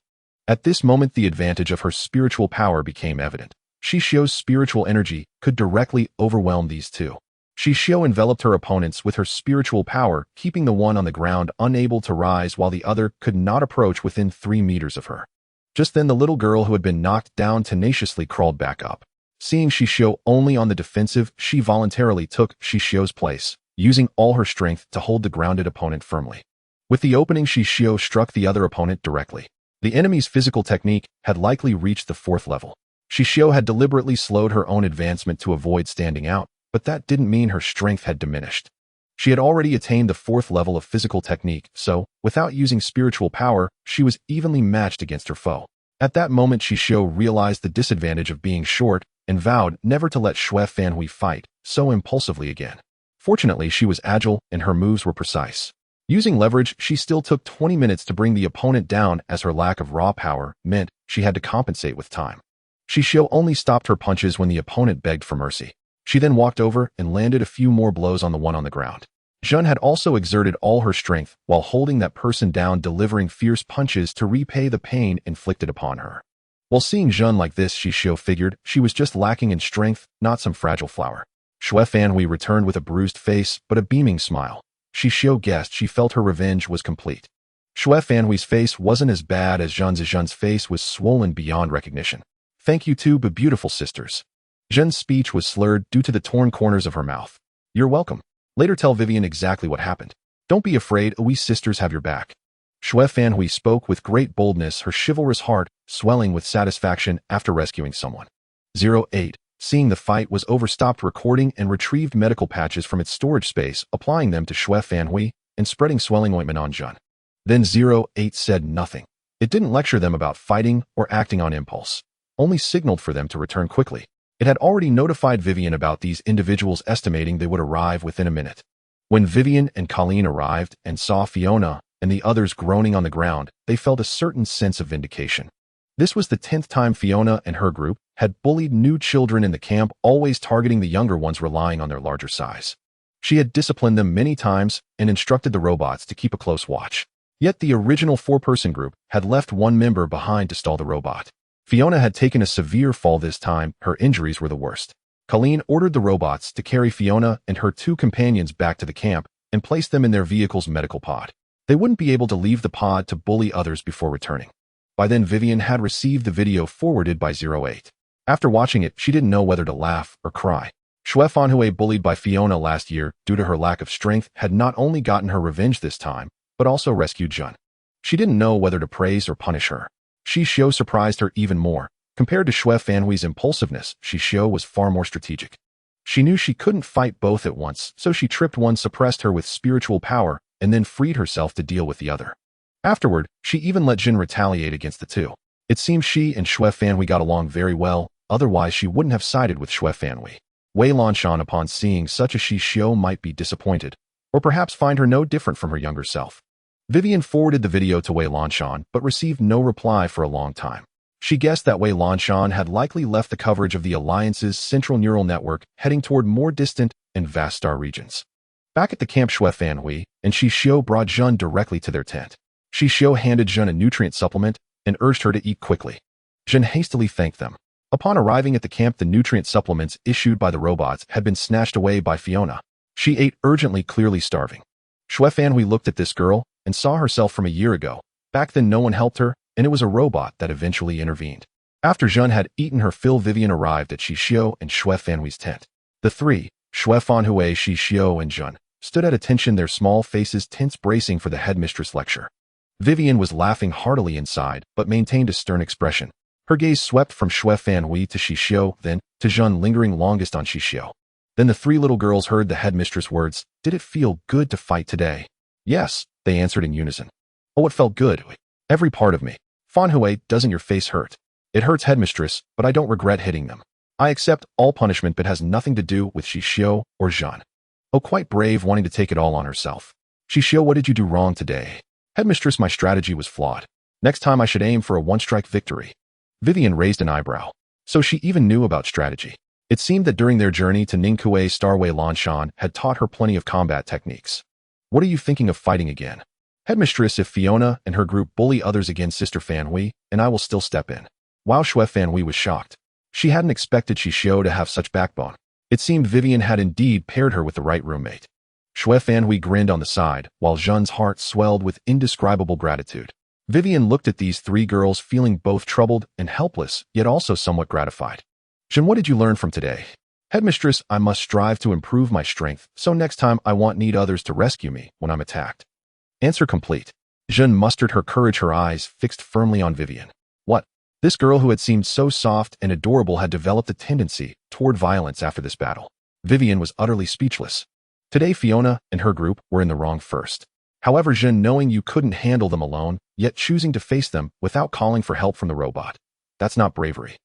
At this moment, the advantage of her spiritual power became evident. Xixiu's spiritual energy could directly overwhelm these 2. Xixiu enveloped her opponents with her spiritual power, keeping the one on the ground unable to rise, while the other could not approach within 3 meters of her. Just then, the little girl who had been knocked down tenaciously crawled back up. Seeing Xixiu only on the defensive, she voluntarily took Xixiu's place, using all her strength to hold the grounded opponent firmly. With the opening, Xixiu struck the other opponent directly. The enemy's physical technique had likely reached the 4th level. Xixiu had deliberately slowed her own advancement to avoid standing out, but that didn't mean her strength had diminished. She had already attained the 4th level of physical technique, so, without using spiritual power, she was evenly matched against her foe. At that moment, Xixiu realized the disadvantage of being short and vowed never to let Xue Fanhui fight so impulsively again. Fortunately, she was agile and her moves were precise. Using leverage, she still took 20 minutes to bring the opponent down, as her lack of raw power meant she had to compensate with time. Xixiu only stopped her punches when the opponent begged for mercy. She then walked over and landed a few more blows on the one on the ground. Zhen had also exerted all her strength while holding that person down, delivering fierce punches to repay the pain inflicted upon her. While seeing Zhen like this, Xixiu figured she was just lacking in strength, not some fragile flower. Xue Fanhui returned with a bruised face but a beaming smile. Xixiu guessed she felt her revenge was complete. Xue Fanhui's face wasn't as bad as Zhen's. Zhen's face was swollen beyond recognition. "Thank you two beautiful sisters." Zhen's speech was slurred due to the torn corners of her mouth. "You're welcome. Later tell Vivian exactly what happened. Don't be afraid, we sisters have your back." Xue Fanhui spoke with great boldness, her chivalrous heart swelling with satisfaction after rescuing someone. 08. Seeing the fight was over, stopped recording and retrieved medical patches from its storage space, applying them to Xue Fanhui and spreading swelling ointment on Zhen. Then 08 said nothing. It didn't lecture them about fighting or acting on impulse, only signaled for them to return quickly. It had already notified Vivian about these individuals, estimating they would arrive within a minute. When Vivian and Colleen arrived and saw Fiona and the others groaning on the ground, they felt a certain sense of vindication. This was the 10th time Fiona and her group had bullied new children in the camp, always targeting the younger ones, relying on their larger size. She had disciplined them many times and instructed the robots to keep a close watch. Yet the original 4-person group had left one member behind to stall the robot. Fiona had taken a severe fall this time. Her injuries were the worst. Colleen ordered the robots to carry Fiona and her 2 companions back to the camp and place them in their vehicle's medical pod. They wouldn't be able to leave the pod to bully others before returning. By then, Vivian had received the video forwarded by 08. After watching it, she didn't know whether to laugh or cry. Xue Fanhui, bullied by Fiona last year due to her lack of strength, had not only gotten her revenge this time, but also rescued Zhen. She didn't know whether to praise or punish her. Xixiu surprised her even more. Compared to Xue Fanhui's impulsiveness, Xixiu was far more strategic. She knew she couldn't fight both at once, so she tripped one, suppressed her with spiritual power, and then freed herself to deal with the other. Afterward, she even let Zhen retaliate against the two. It seems she and Xue Fanhui got along very well, otherwise she wouldn't have sided with Xue Fanhui. Wei Lanshan, upon seeing such a Xixiu, might be disappointed, or perhaps find her no different from her younger self. Vivian forwarded the video to Wei Lanshan, but received no reply for a long time. She guessed that Wei Lanshan had likely left the coverage of the Alliance's central neural network, heading toward more distant and vast star regions. Back at the camp, Xue Fanhui and Xixiu brought Zhen directly to their tent. Xixiu handed Zhen a nutrient supplement and urged her to eat quickly. Zhen hastily thanked them. Upon arriving at the camp, the nutrient supplements issued by the robots had been snatched away by Fiona. She ate urgently, clearly starving. Xue Fanhui looked at this girl and saw herself from a year ago. Back then no one helped her, and it was a robot that eventually intervened. After Zhen had eaten her fill, Vivian arrived at Xixiu and Xue Fanhui's tent. The three, Xue Fanhui, Xixiu, and Zhen, stood at attention, their small faces tense, bracing for the headmistress lecture. Vivian was laughing heartily inside, but maintained a stern expression. Her gaze swept from Xue Fanhui to Xixiu, then to Zhen, lingering longest on Xixiu. Then the 3 little girls heard the headmistress' words. "Did it feel good to fight today?" "Yes," they answered in unison. "Oh, it felt good. Every part of me." "Fanhui, doesn't your face hurt?" "It hurts, headmistress, but I don't regret hitting them. I accept all punishment, but has nothing to do with Xixiu or Zhen." "Oh, quite brave, wanting to take it all on herself." "Xixiu, what did you do wrong today?" "Headmistress, my strategy was flawed. Next time I should aim for a one-strike victory." Vivian raised an eyebrow. So she even knew about strategy. It seemed that during their journey to Ningque, Starway Lanshan had taught her plenty of combat techniques. "What are you thinking of fighting again?" "Headmistress, if Fiona and her group bully others again, Sister Fanhui and I will still step in." Wow, Xue Fanhui was shocked. She hadn't expected Xixiu to have such backbone. It seemed Vivian had indeed paired her with the right roommate. Xue Fanhui grinned on the side, while Zhen's heart swelled with indescribable gratitude. Vivian looked at these 3 girls, feeling both troubled and helpless, yet also somewhat gratified. "Zhen, what did you learn from today?" "Headmistress, I must strive to improve my strength, so next time I won't need others to rescue me when I'm attacked." Answer complete. Zhen mustered her courage, her eyes fixed firmly on Vivian. "What? This girl who had seemed so soft and adorable had developed a tendency toward violence after this battle. Vivian was utterly speechless. Today Fiona and her group were in the wrong first. However, Jin, knowing you couldn't handle them alone, yet choosing to face them without calling for help from the robot. That's not bravery.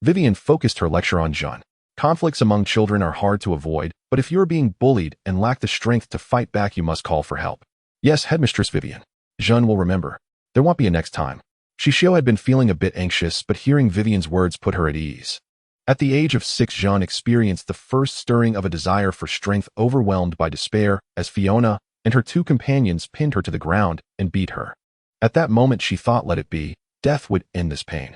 Vivian focused her lecture on Jun. Conflicts among children are hard to avoid, but if you're being bullied and lack the strength to fight back, you must call for help. Yes, Headmistress Vivian. Jun will remember. There won't be a next time. Xixiu had been feeling a bit anxious, but hearing Vivian's words put her at ease. At the age of 6, Jun experienced the first stirring of a desire for strength, overwhelmed by despair, as Fiona and her 2 companions pinned her to the ground and beat her. At that moment she thought, let it be, death would end this pain.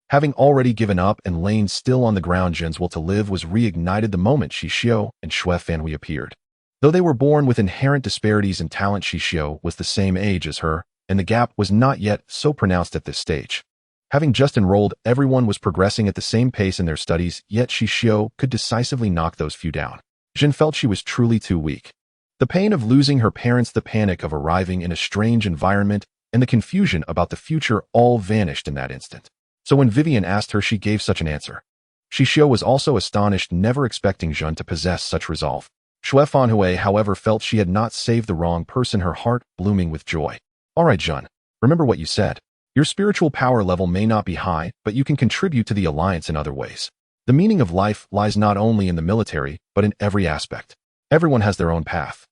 Having already given up and lain still on the ground, Jin's will to live was reignited the moment Xixiu and Xue Fanhui appeared. Though they were born with inherent disparities in talent, Xixiu was the same age as her, and the gap was not yet so pronounced at this stage. Having just enrolled, everyone was progressing at the same pace in their studies, yet Xixiu could decisively knock those few down. Jin felt she was truly too weak. The pain of losing her parents, the panic of arriving in a strange environment, and the confusion about the future all vanished in that instant. So when Vivian asked her, she gave such an answer. Xixiu was also astonished, never expecting Jun to possess such resolve. Xue Fanhui, however, felt she had not saved the wrong person, her heart blooming with joy. All right, Jun, remember what you said. Your spiritual power level may not be high, but you can contribute to the alliance in other ways. The meaning of life lies not only in the military, but in every aspect. Everyone has their own path.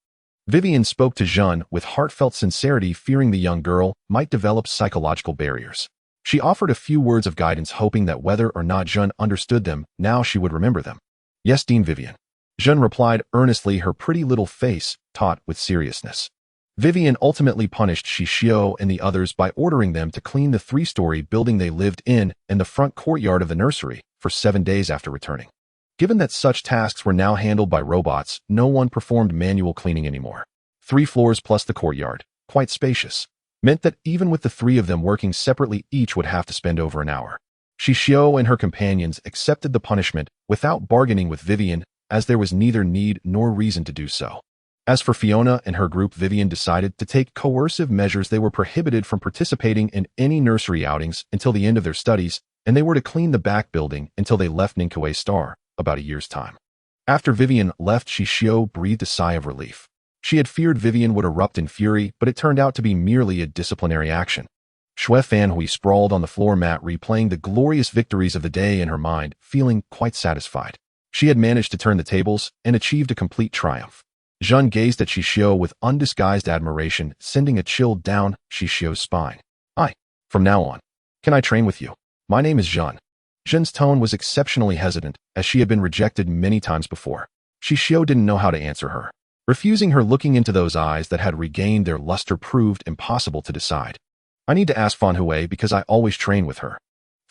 Vivian spoke to Jun with heartfelt sincerity, fearing the young girl might develop psychological barriers. She offered a few words of guidance, hoping that whether or not Jun understood them, now she would remember them. Yes, Dean Vivian. Jun replied earnestly, her pretty little face taut with seriousness. Vivian ultimately punished Xixiu and the others by ordering them to clean the 3-story building they lived in and the front courtyard of the nursery for 7 days after returning. Given that such tasks were now handled by robots, no one performed manual cleaning anymore. 3 floors plus the courtyard, quite spacious, meant that even with the 3 of them working separately, each would have to spend over an hour. Xixiu and her companions accepted the punishment without bargaining with Vivian, as there was neither need nor reason to do so. As for Fiona and her group, Vivian decided to take coercive measures. They were prohibited from participating in any nursery outings until the end of their studies, and they were to clean the back building until they left Ningque Star, about a year's time. After Vivian left, Xixiu breathed a sigh of relief. She had feared Vivian would erupt in fury, but it turned out to be merely a disciplinary action. Xue Fanhui sprawled on the floor mat, replaying the glorious victories of the day in her mind, feeling quite satisfied. She had managed to turn the tables and achieved a complete triumph. Jun gazed at Xixiu with undisguised admiration, sending a chill down Xixiu's spine. From now on, can I train with you? My name is Jun. Jin's tone was exceptionally hesitant, as she had been rejected many times before. Xixiu didn't know how to answer her. Refusing her looking into those eyes that had regained their luster proved impossible to decide. I need to ask Fanhui because I always train with her.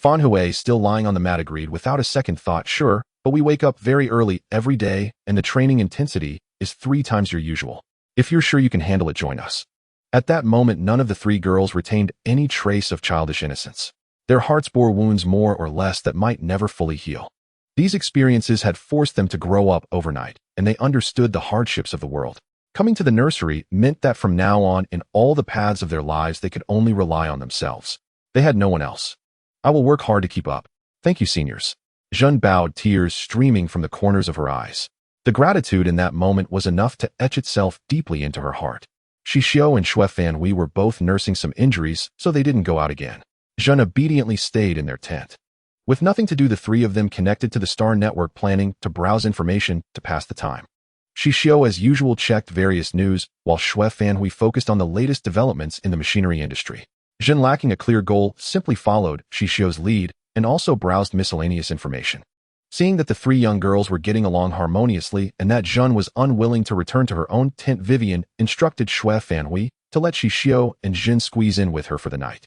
Fanhui, still lying on the mat, agreed without a second thought. Sure, but we wake up very early every day, and the training intensity is 3 times your usual. If you're sure you can handle it, join us. At that moment, none of the 3 girls retained any trace of childish innocence. Their hearts bore wounds more or less that might never fully heal. These experiences had forced them to grow up overnight, and they understood the hardships of the world. Coming to the nursery meant that from now on, in all the paths of their lives, they could only rely on themselves. They had no one else. I will work hard to keep up. Thank you, seniors. Jun bowed, tears streaming from the corners of her eyes. The gratitude in that moment was enough to etch itself deeply into her heart. Xixiu and Xue Fanhui were both nursing some injuries, so they didn't go out again. Jun obediently stayed in their tent. With nothing to do, the 3 of them connected to the Star Network, planning to browse information to pass the time. Xixiu, as usual, checked various news, while Xue Fanhui focused on the latest developments in the machinery industry. Jin, lacking a clear goal, simply followed Xixiu's lead and also browsed miscellaneous information. Seeing that the 3 young girls were getting along harmoniously and that Jun was unwilling to return to her own tent, Vivian instructed Xue Fanhui to let Xixiu and Jin squeeze in with her for the night.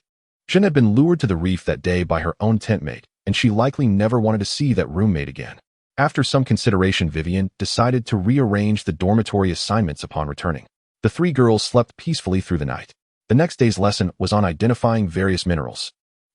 Jin had been lured to the reef that day by her own tent mate, and she likely never wanted to see that roommate again. After some consideration, Vivian decided to rearrange the dormitory assignments upon returning. The 3 girls slept peacefully through the night. The next day's lesson was on identifying various minerals.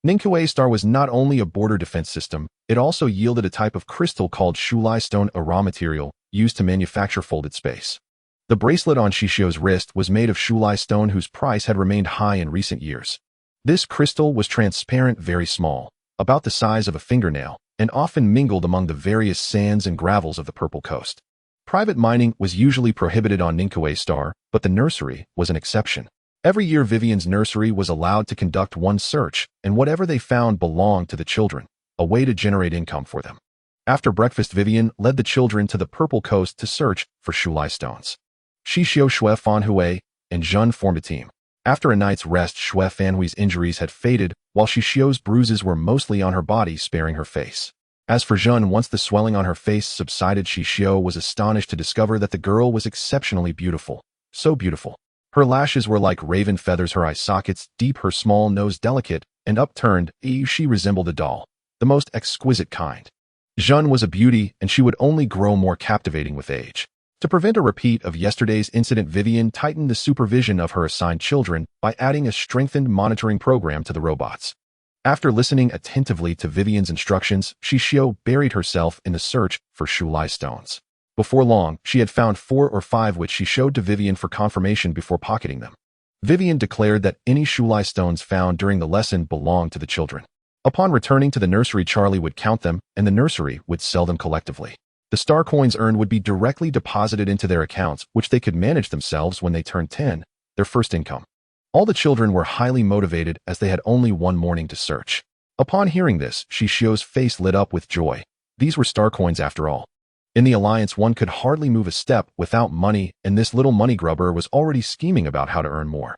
Ningque Star was not only a border defense system, it also yielded a type of crystal called Shulai stone, a raw material used to manufacture folded space. The bracelet on Xixiu's wrist was made of Shulai stone, whose price had remained high in recent years. This crystal was transparent, very small, about the size of a fingernail, and often mingled among the various sands and gravels of the Purple Coast. Private mining was usually prohibited on Ninkue Star, but the nursery was an exception. Every year Vivian's nursery was allowed to conduct one search, and whatever they found belonged to the children, a way to generate income for them. After breakfast, Vivian led the children to the Purple Coast to search for Shulai stones. Xixiu, Xue Fanhui, and Zhun formed a team. After a night's rest, Xue Fanhui's injuries had faded, while Xixiu's bruises were mostly on her body, sparing her face. As for Zhun, once the swelling on her face subsided, Xixiu was astonished to discover that the girl was exceptionally beautiful. So beautiful. Her lashes were like raven feathers, her eye sockets deep, her small nose delicate and upturned. She resembled a doll, the most exquisite kind. Zhun was a beauty, and she would only grow more captivating with age. To prevent a repeat of yesterday's incident, Vivian tightened the supervision of her assigned children by adding a strengthened monitoring program to the robots. After listening attentively to Vivian's instructions, Xixiu buried herself in the search for Shulai stones. Before long, she had found 4 or 5, which she showed to Vivian for confirmation before pocketing them. Vivian declared that any Shulai stones found during the lesson belonged to the children. Upon returning to the nursery, Charlie would count them, and the nursery would sell them collectively. The star coins earned would be directly deposited into their accounts, which they could manage themselves when they turned 10, their first income. All the children were highly motivated as they had only one morning to search. Upon hearing this, Xixiu's face lit up with joy. These were star coins after all. In the Alliance, one could hardly move a step without money, and this little money grubber was already scheming about how to earn more.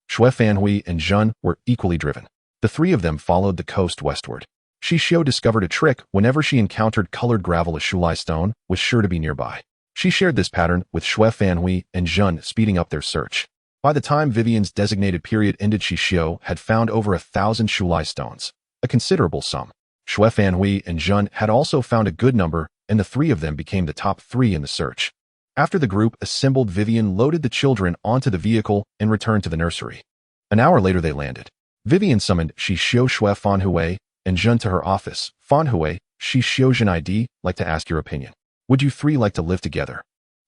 Xue Fanhui and Zhun were equally driven. The 3 of them followed the coast westward. Xixiu discovered a trick: whenever she encountered colored gravel, a Shulai stone was sure to be nearby. She shared this pattern with Xue Fanhui and Zhun, speeding up their search. By the time Vivian's designated period ended, Xixiu had found over 1,000 Shulai stones, a considerable sum. Xue Fanhui and Zhun had also found a good number, and the 3 of them became the top 3 in the search. After the group assembled, Vivian loaded the children onto the vehicle and returned to the nursery. An hour later they landed. Vivian summoned Xixiu, Xue Fanhui, and Zhun to her office. Fanhui, Xixiu, Zhun, I'd like to ask your opinion. Would you 3 like to live together?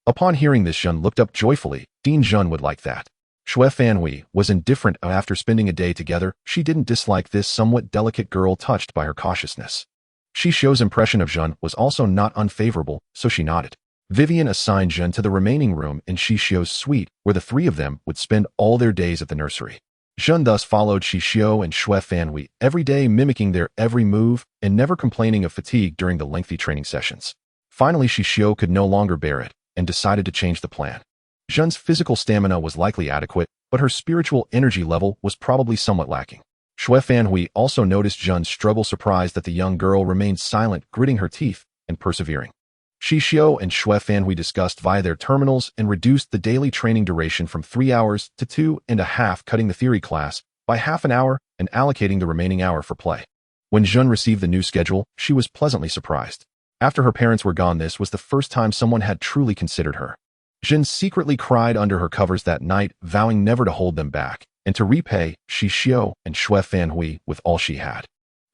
Upon hearing this, Zhun looked up joyfully. Dean Zhun would like that. Xue Fanhui was indifferent. After spending a day together, she didn't dislike this somewhat delicate girl, touched by her cautiousness. Xixiu's impression of Zhun was also not unfavorable, so she nodded. Vivian assigned Zhun to the remaining room in Xixiu's suite, where the 3 of them would spend all their days at the nursery. Zhun thus followed Xixiu and Xue Fanhui every day, mimicking their every move and never complaining of fatigue during the lengthy training sessions. Finally, Xixiu could no longer bear it and decided to change the plan. Zhun's physical stamina was likely adequate, but her spiritual energy level was probably somewhat lacking. Xue Fanhui also noticed Zhun's struggle, surprised that the young girl remained silent, gritting her teeth and persevering. Xixiu and Xue Fanhui discussed via their terminals and reduced the daily training duration from 3 hours to 2.5, cutting the theory class by half an hour and allocating the remaining hour for play. When Zhun received the new schedule, she was pleasantly surprised. After her parents were gone, this was the first time someone had truly considered her. Zhun secretly cried under her covers that night, vowing never to hold them back and to repay Xixiu and Xue Fanhui with all she had.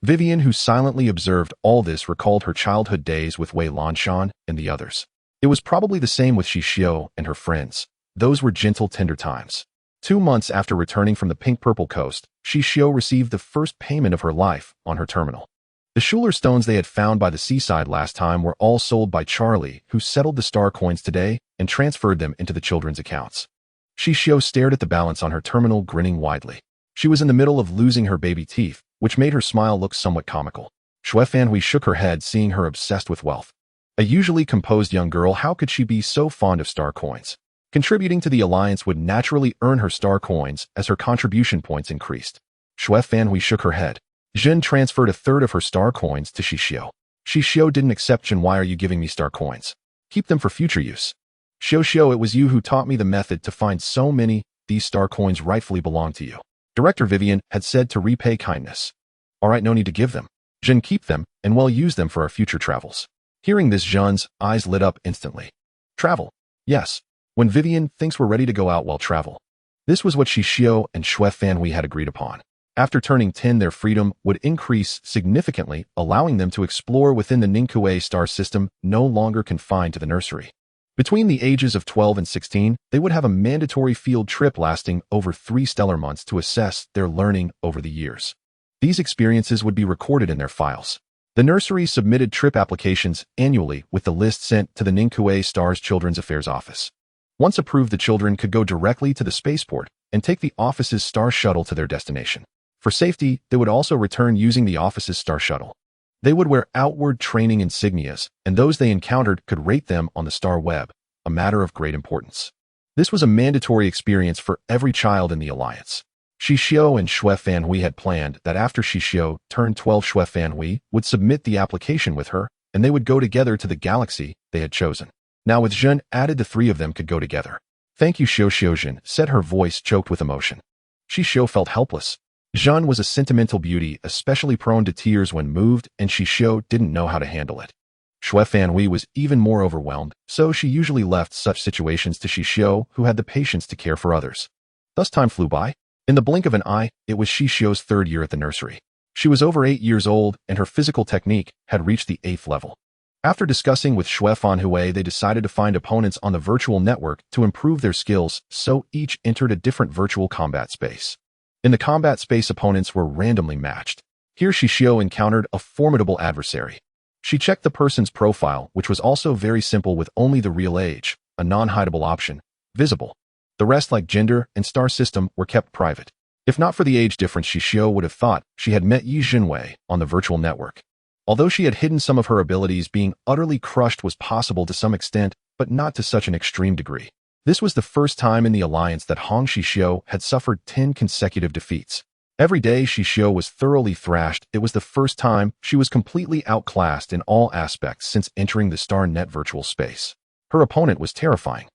Vivian, who silently observed all this, recalled her childhood days with Wei Lanshan and the others. It was probably the same with Xixiu and her friends. Those were gentle, tender times. 2 months after returning from the Purple Coast, Xixiu received the first payment of her life on her terminal. The Schuler stones they had found by the seaside last time were all sold by Charlie, who settled the star coins today and transferred them into the children's accounts. Xixiu stared at the balance on her terminal, grinning widely. She was in the middle of losing her baby teeth, which made her smile look somewhat comical. Xue Fanhui shook her head, seeing her obsessed with wealth. A usually composed young girl, how could she be so fond of star coins? Contributing to the Alliance would naturally earn her star coins as her contribution points increased. Xue Fanhui shook her head. Zhun transferred 1/3 of her star coins to Xixiu. Xixiu didn't accept. Zhun, why are you giving me star coins? Keep them for future use. Xixiu, it was you who taught me the method to find so many. These star coins rightfully belong to you. Director Vivian had said to repay kindness. All right, no need to give them. Zhun, keep them, and we'll use them for our future travels. Hearing this, Zhun's eyes lit up instantly. Travel? Yes. When Vivian thinks we're ready to go out, we'll travel. This was what Xixiu and Xue Fanhui had agreed upon. After turning 10, their freedom would increase significantly, allowing them to explore within the Ninkue star system, no longer confined to the nursery. Between the ages of 12 and 16, they would have a mandatory field trip lasting over 3 stellar months to assess their learning over the years. These experiences would be recorded in their files. The nursery submitted trip applications annually with the list sent to the Ningque Star's Children's Affairs Office. Once approved, the children could go directly to the spaceport and take the office's Star Shuttle to their destination. For safety, they would also return using the office's Star Shuttle. They would wear outward training insignias, and those they encountered could rate them on the Star Web, a matter of great importance. This was a mandatory experience for every child in the Alliance. Xixiu and Xue Fanhui had planned that after Xixiu turned 12, Xue Fanhui would submit the application with her, and they would go together to the galaxy they had chosen. Now with Zhen added, the three of them could go together. "Thank you, Xixiu," Zhen said, her voice choked with emotion. Xixiu felt helpless. Zhen was a sentimental beauty, especially prone to tears when moved, and Xixiu didn't know how to handle it. Xue Fanhui was even more overwhelmed, so she usually left such situations to Xixiu, who had the patience to care for others. Thus time flew by. In the blink of an eye, it was Xixiu's third year at the nursery. She was over 8 years old, and her physical technique had reached the 8th level. After discussing with Xue Fanhui, they decided to find opponents on the virtual network to improve their skills, so each entered a different virtual combat space. In the combat space, opponents were randomly matched. Here Xixiu encountered a formidable adversary. She checked the person's profile, which was also very simple, with only the real age, a non-hideable option, visible. The rest, like gender and star system, were kept private. If not for the age difference, Xixiu would have thought she had met Yi Jinwei on the virtual network. Although she had hidden some of her abilities, being utterly crushed was possible to some extent, but not to such an extreme degree. This was the first time in the Alliance that Hong Xixiu had suffered 10 consecutive defeats. Every day Xixiu was thoroughly thrashed. It was the first time she was completely outclassed in all aspects since entering the StarNet virtual space. Her opponent was terrifying.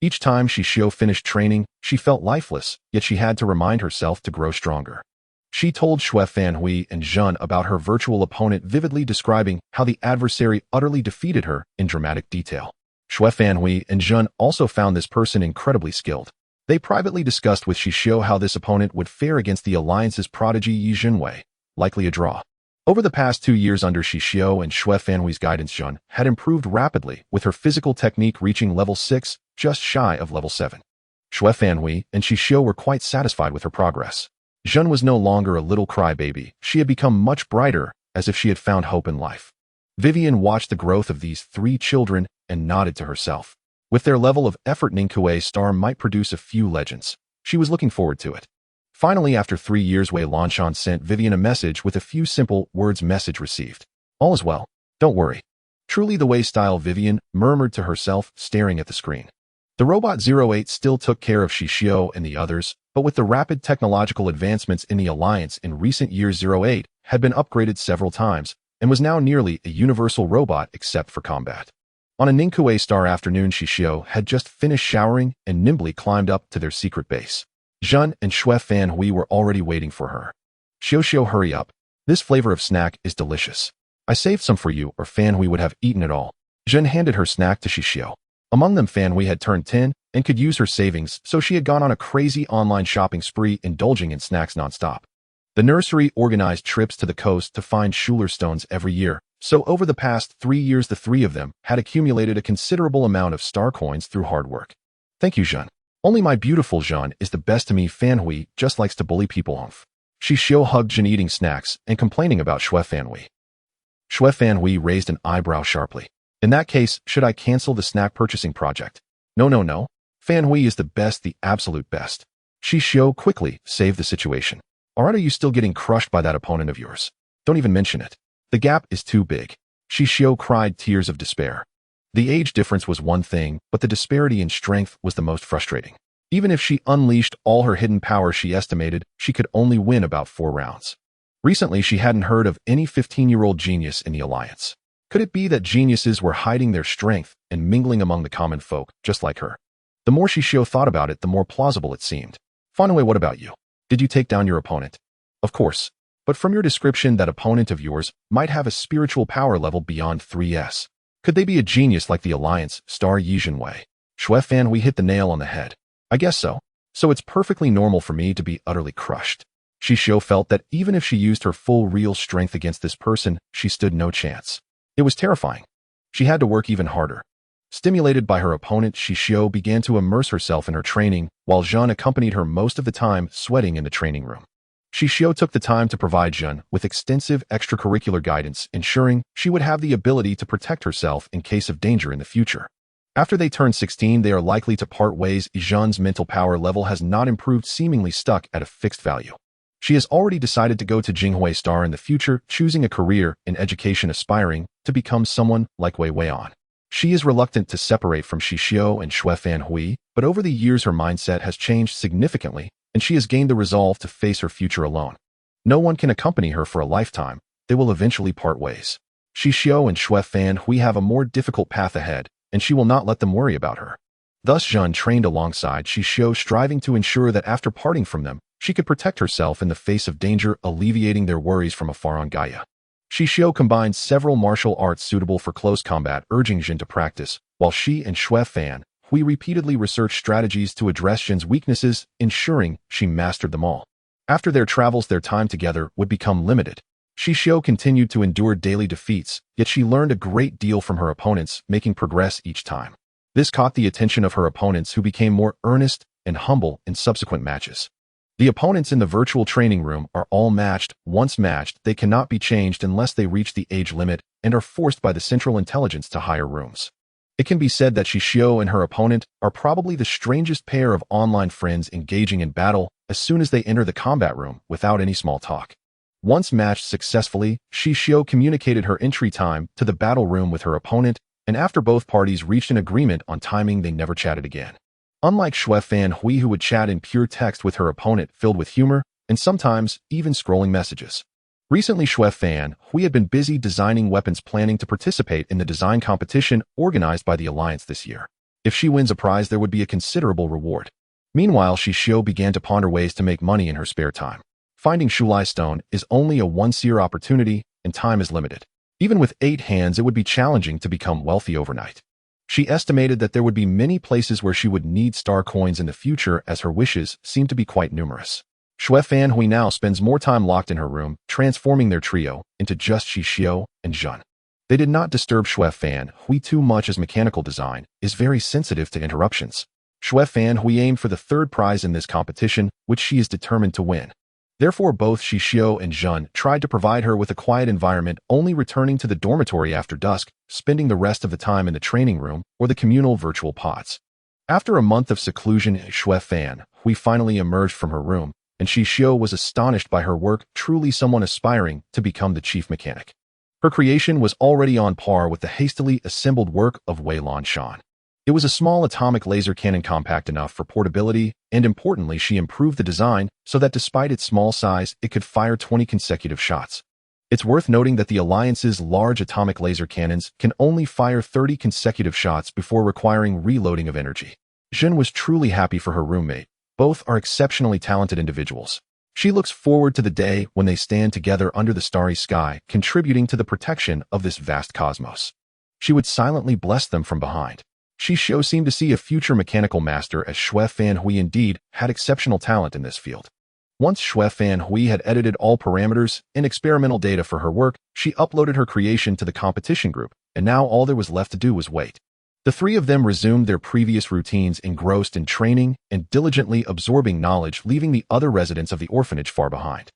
Each time Xixiu finished training, she felt lifeless, yet she had to remind herself to grow stronger. She told Xue Fanhui and Zhen about her virtual opponent, vividly describing how the adversary utterly defeated her in dramatic detail. Xue Fanhui and Zhen also found this person incredibly skilled. They privately discussed with Xixiu how this opponent would fare against the Alliance's prodigy Yi Jinwei, likely a draw. Over the past 2 years under Xixiu and Xue Fanhui's guidance, Zhen had improved rapidly, with her physical technique reaching level 6, just shy of level 7. Xue Fanhui and Xixiu were quite satisfied with her progress. Zhen was no longer a little crybaby. She had become much brighter, as if she had found hope in life. Vivian watched the growth of these 3 children and nodded to herself. With their level of effort, Ningque Star might produce a few legends. She was looking forward to it. Finally, after 3 years, Wei Lanshan sent Vivian a message with a few simple words: "Message received. All is well. Don't worry." Truly the Wei style, Vivian murmured to herself, staring at the screen. The Robot 08 still took care of Xixiu and the others, but with the rapid technological advancements in the Alliance in recent years, 08 had been upgraded several times and was now nearly a universal robot except for combat. On a Ningque Star afternoon, Xixiu had just finished showering and nimbly climbed up to their secret base. Zhen and Xue Fanhui were already waiting for her. "Xixiu, hurry up. This flavor of snack is delicious. I saved some for you, or Fanhui would have eaten it all." Zhen handed her snack to Xixiu. Among them, Fanhui had turned 10 and could use her savings, so she had gone on a crazy online shopping spree, indulging in snacks nonstop. The nursery organized trips to the coast to find Schuler stones every year, so over the past 3 years the 3 of them had accumulated a considerable amount of star coins through hard work. "Thank you, Zhen. Only my beautiful Zhen is the best to me. Fanhui just likes to bully people off." Xixiu hugged Zhen, eating snacks and complaining about Xue Fanhui. Xue Fanhui raised an eyebrow sharply. "In that case, should I cancel the snack purchasing project?" No. Fanhui is the best, the absolute best." Xixiu quickly saved the situation. "Alright, are you still getting crushed by that opponent of yours? Don't even mention it. The gap is too big." Xixiu cried tears of despair. The age difference was one thing, but the disparity in strength was the most frustrating. Even if she unleashed all her hidden power, she estimated she could only win about 4 rounds. Recently, she hadn't heard of any 15-year-old genius in the Alliance. Could it be that geniuses were hiding their strength and mingling among the common folk, just like her? The more Xixiu thought about it, the more plausible it seemed. "Finally, what about you? Did you take down your opponent?" "Of course. But from your description, that opponent of yours might have a spiritual power level beyond 3S. Could they be a genius like the Alliance Star Yi Jinwei?" Xue Fanhui hit the nail on the head. "I guess so. So it's perfectly normal for me to be utterly crushed." Xixiu felt that even if she used her full real strength against this person, she stood no chance. It was terrifying. She had to work even harder. Stimulated by her opponent, Xixiu began to immerse herself in her training, while Zhen accompanied her most of the time, sweating in the training room. Xixiu took the time to provide Jun with extensive extracurricular guidance, ensuring she would have the ability to protect herself in case of danger in the future. After they turn 16, they are likely to part ways. Jun's mental power level has not improved, seemingly stuck at a fixed value. She has already decided to go to Jinghua Star in the future, choosing a career in education, aspiring to become someone like Wei Weian. She is reluctant to separate from Xixiu and Xue Fanhui, but over the years her mindset has changed significantly, and she has gained the resolve to face her future alone. No one can accompany her for a lifetime. They will eventually part ways. Xixiu and Xue Fanhui have a more difficult path ahead, and she will not let them worry about her. Thus Jun trained alongside Xixiu, striving to ensure that after parting from them, she could protect herself in the face of danger, alleviating their worries from afar on Gaia. Xixiu combines several martial arts suitable for close combat, urging Jin to practice, while she and Xue Fanhui repeatedly researched strategies to address Jin's weaknesses, ensuring she mastered them all. After their travels, their time together would become limited. Xixiu continued to endure daily defeats, yet she learned a great deal from her opponents, making progress each time. This caught the attention of her opponents, who became more earnest and humble in subsequent matches. The opponents in the virtual training room are all matched. Once matched, they cannot be changed unless they reach the age limit and are forced by the Central Intelligence to higher rooms. It can be said that Xixiu and her opponent are probably the strangest pair of online friends, engaging in battle as soon as they enter the combat room without any small talk. Once matched successfully, Xixiu communicated her entry time to the battle room with her opponent, and after both parties reached an agreement on timing, they never chatted again. Unlike Xue Fanhui, who would chat in pure text with her opponent, filled with humor and sometimes even scrolling messages. Recently, Xue Fanhui had been busy designing weapons, planning to participate in the design competition organized by the Alliance this year. If she wins a prize, there would be a considerable reward. Meanwhile, Xixiu began to ponder ways to make money in her spare time. Finding Shulai Stone is only a once-a-year opportunity, and time is limited. Even with 8 hands, it would be challenging to become wealthy overnight. She estimated that there would be many places where she would need star coins in the future, as her wishes seem to be quite numerous. Xue Fanhui now spends more time locked in her room, transforming their trio into just Xixiu and Jun. They did not disturb Xue Fanhui too much, as mechanical design is very sensitive to interruptions. Xue Fanhui aimed for the 3rd prize in this competition, which she is determined to win. Therefore, both Xixiu and Jun tried to provide her with a quiet environment, only returning to the dormitory after dusk, spending the rest of the time in the training room or the communal virtual pods. After a month of seclusion, Xue Fanhui finally emerged from her room, and Xixiu was astonished by her work, truly someone aspiring to become the chief mechanic. Her creation was already on par with the hastily assembled work of Wei Lanshan. It was a small atomic laser cannon, compact enough for portability, and importantly, she improved the design so that despite its small size, it could fire 20 consecutive shots. It's worth noting that the Alliance's large atomic laser cannons can only fire 30 consecutive shots before requiring reloading of energy. Jin was truly happy for her roommate. Both are exceptionally talented individuals. She looks forward to the day when they stand together under the starry sky, contributing to the protection of this vast cosmos. She would silently bless them from behind. Xixiu seemed to see a future mechanical master, as Xue Fanhui indeed had exceptional talent in this field. Once Xue Fanhui had edited all parameters and experimental data for her work, she uploaded her creation to the competition group, and now all there was left to do was wait. The 3 of them resumed their previous routines, engrossed in training and diligently absorbing knowledge, leaving the other residents of the orphanage far behind.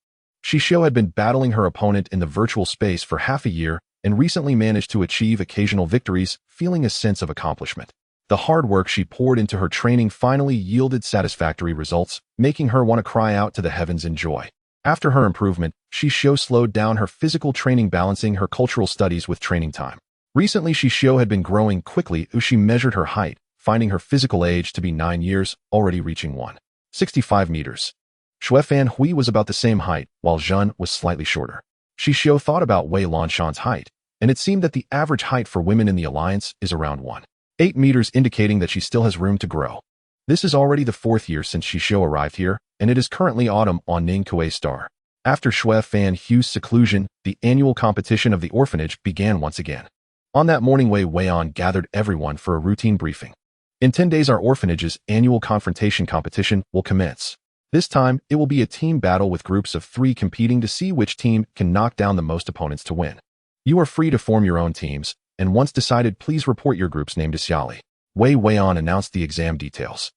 Xixiu had been battling her opponent in the virtual space for half a year and recently managed to achieve occasional victories, feeling a sense of accomplishment. The hard work she poured into her training finally yielded satisfactory results, making her want to cry out to the heavens in joy. After her improvement, Xixiu slowed down her physical training, balancing her cultural studies with training time. Recently, Xixiu had been growing quickly as she measured her height, finding her physical age to be 9 years, already reaching 165 meters. Xue Fanhui was about the same height, while Jun was slightly shorter. Xixiu thought about Wei Lanshan's height, and it seemed that the average height for women in the Alliance is around 1.8 meters, indicating that she still has room to grow. This is already the 4th year since Xixiu arrived here, and it is currently autumn on Ninghui Star. After Xue Fanhui's seclusion, the annual competition of the orphanage began once again. On that morning, Wei Weian gathered everyone for a routine briefing. In 10 days, our orphanage's annual confrontation competition will commence. This time, it will be a team battle with groups of 3 competing to see which team can knock down the most opponents to win. You are free to form your own teams, and once decided, please report your group's name to Xiali. Wei Weian announced the exam details.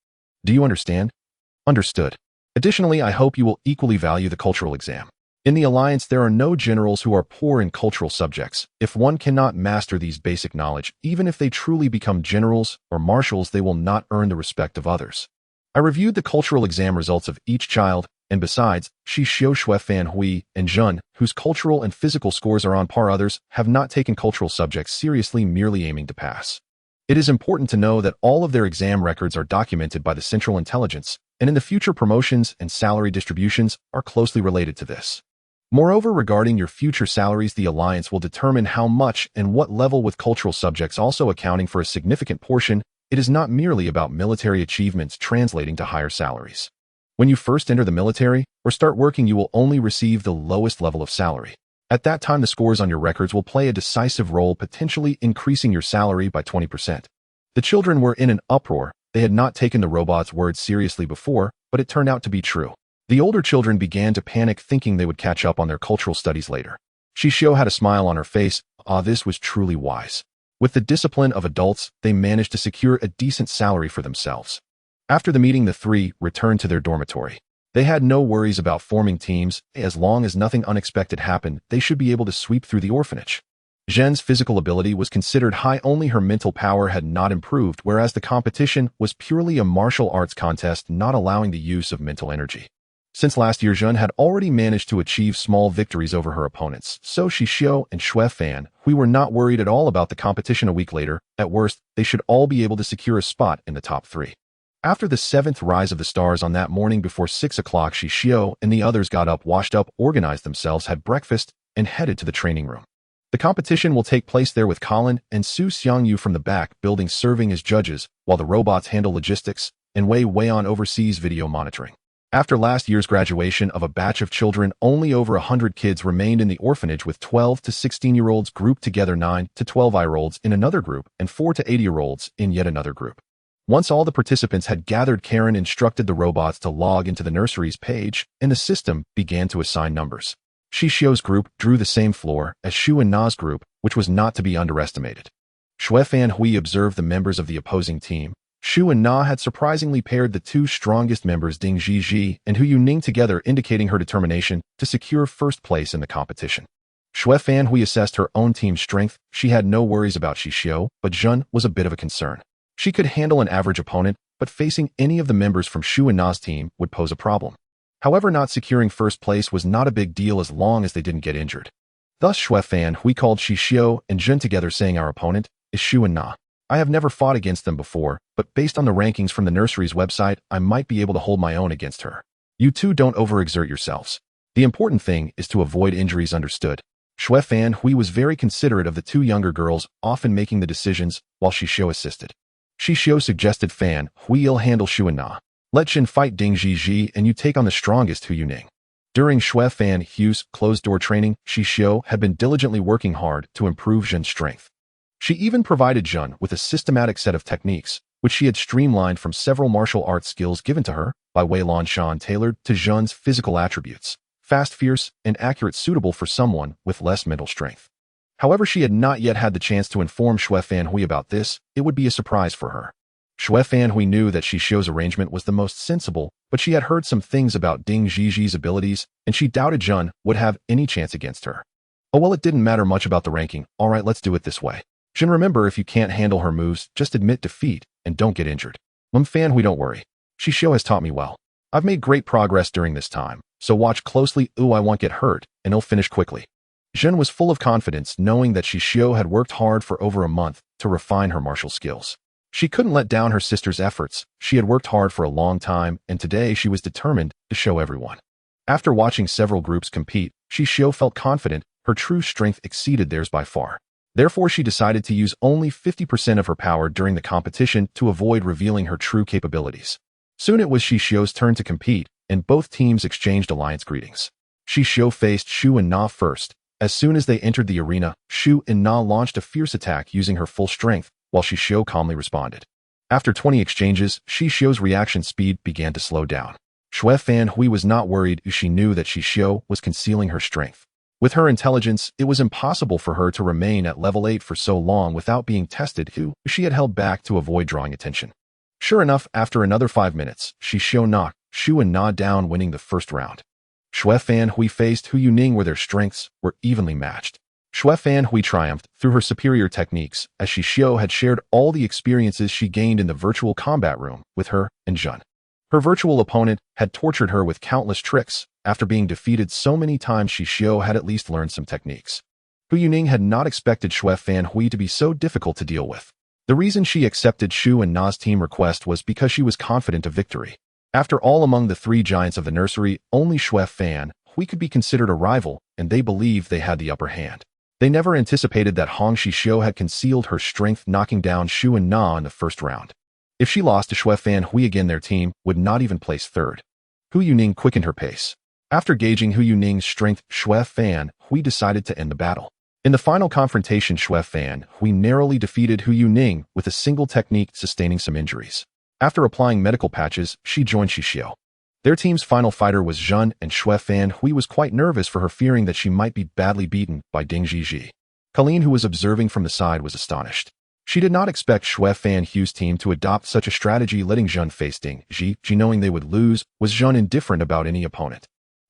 Do you understand? Understood. Additionally, I hope you will equally value the cultural exam. In the Alliance, there are no generals who are poor in cultural subjects. If one cannot master these basic knowledge, even if they truly become generals or marshals, they will not earn the respect of others. I reviewed the cultural exam results of each child, and besides, Xixiu, Xuefan Hui, and Zhen, whose cultural and physical scores are on par, others have not taken cultural subjects seriously, merely aiming to pass. It is important to know that all of their exam records are documented by the Central Intelligence, and in the future promotions and salary distributions are closely related to this. Moreover, regarding your future salaries, the Alliance will determine how much and what level, with cultural subjects also accounting for a significant portion. It is not merely about military achievements translating to higher salaries. When you first enter the military or start working, you will only receive the lowest level of salary. At that time, the scores on your records will play a decisive role, potentially increasing your salary by 20%. The children were in an uproar. They had not taken the robot's words seriously before, but it turned out to be true. The older children began to panic, thinking they would catch up on their cultural studies later. Xixiu had a smile on her face. This was truly wise. With the discipline of adults, they managed to secure a decent salary for themselves. After the meeting, the three returned to their dormitory. They had no worries about forming teams. As long as nothing unexpected happened, they should be able to sweep through the orphanage. Zhen's physical ability was considered high, only her mental power had not improved, whereas the competition was purely a martial arts contest, not allowing the use of mental energy. Since last year, Zhen had already managed to achieve small victories over her opponents, so Xixiu and Xuefan Hui were not worried at all about the competition. A week later, at worst, they should all be able to secure a spot in the top 3. After the 7th rise of the stars on that morning before 6 o'clock, Xixiu and the others got up, washed up, organized themselves, had breakfast, and headed to the training room. The competition will take place there, with Colin and Su Xiangyu from the back building serving as judges, while the robots handle logistics and Wei Weian oversees video monitoring. After last year's graduation of a batch of children, only over 100 kids remained in the orphanage, with 12 to 16-year-olds grouped together, 9 to 12-year-olds in another group, and 4 to 80-year-olds in yet another group. Once all the participants had gathered, Karen instructed the robots to log into the nursery's page, and the system began to assign numbers. Xixiu's group drew the same floor as Shu and Na's group, which was not to be underestimated. Xuefan Hui observed the members of the opposing team. Shu and Na had surprisingly paired the two strongest members, Ding Zhizhi and Hu Yuning, together, indicating her determination to secure first place in the competition. Xuefan Hui assessed her own team's strength. She had no worries about Xixiu, but Zhen was a bit of a concern. She could handle an average opponent, but facing any of the members from Shu and Na's team would pose a problem. However, not securing first place was not a big deal as long as they didn't get injured. Thus, Xuefan Hui called Xixiu and Zhen together, saying, "Our opponent is Shu and Na. I have never fought against them before, but based on the rankings from the nursery's website, I might be able to hold my own against her. You two don't overexert yourselves. The important thing is to avoid injuries, understood?" Xuefan Hui was very considerate of the two younger girls, often making the decisions, while Xixiu assisted. Xixiu suggested, "Fan Hui'll handle Shu and Na. Let Zhen fight Ding Zhizhi and you take on the strongest Hu Yuning." During Xuefan Hui's closed-door training, Xixiu had been diligently working hard to improve Zhen's strength. She even provided Zhen with a systematic set of techniques, which she had streamlined from several martial arts skills given to her by Wei Lanshan, tailored to Zhen's physical attributes, fast, fierce, and accurate, suitable for someone with less mental strength. However, she had not yet had the chance to inform Xuefan Hui about this. It would be a surprise for her. Xuefan Hui knew that Xixiu's arrangement was the most sensible, but she had heard some things about Ding Zhizhi's abilities, and she doubted Zhen would have any chance against her. Oh well, it didn't matter much about the ranking. Alright, let's do it this way. Zhen, remember, if you can't handle her moves, just admit defeat and don't get injured. Fan Hui, don't worry. Xixiu has taught me well. I've made great progress during this time, so watch closely. I won't get hurt, and he'll finish quickly. Zhen was full of confidence, knowing that Xixiu had worked hard for over a month to refine her martial skills. She couldn't let down her sister's efforts. She had worked hard for a long time, and today she was determined to show everyone. After watching several groups compete, Xixiu felt confident. Her true strength exceeded theirs by far. Therefore, she decided to use only 50% of her power during the competition to avoid revealing her true capabilities. Soon it was Xixiu's turn to compete, and both teams exchanged alliance greetings. Xixiu faced Shu and Na first. As soon as they entered the arena, Shu and Na launched a fierce attack using her full strength, while Xixiu calmly responded. After 20 exchanges, Xixiu's reaction speed began to slow down. Xuefan Hui was not worried, as she knew that Xixiu was concealing her strength. With her intelligence, it was impossible for her to remain at level 8 for so long without being tested, she had held back to avoid drawing attention. Sure enough, after another 5 minutes, Xixiu knocked Xu and Na down, winning the first round. Xue Fan Hui faced Hu Yuning, where their strengths were evenly matched. Xue Fan Hui triumphed through her superior techniques, as Xixiu had shared all the experiences she gained in the virtual combat room with her and Zhen. Her virtual opponent had tortured her with countless tricks. After being defeated so many times, Xixiu had at least learned some techniques. Hu Yuning had not expected Xue Fan Hui to be so difficult to deal with. The reason she accepted Xu and Na's team request was because she was confident of victory. After all, among the three giants of the nursery, only Xue Fan Hui could be considered a rival, and they believed they had the upper hand. They never anticipated that Hong Xixiu had concealed her strength, knocking down Xu and Na in the first round. If she lost to Xue Fan Hui again, their team would not even place third. Hu Yuning quickened her pace. After gauging Hu Yuning's strength, Xue Fan Hui decided to end the battle. In the final confrontation, Xue Fan Hui narrowly defeated Hu Yuning with a single technique, sustaining some injuries. After applying medical patches, she joined Xixiu. Their team's final fighter was Zhen, and Xue Fan Hui was quite nervous for her, fearing that she might be badly beaten by Ding Zhizhi. Colleen, who was observing from the side, was astonished. She did not expect Xue Fan Hui's team to adopt such a strategy, letting Zhen face Ding Zhizhi, knowing they would lose. Was Zhen indifferent about any opponent?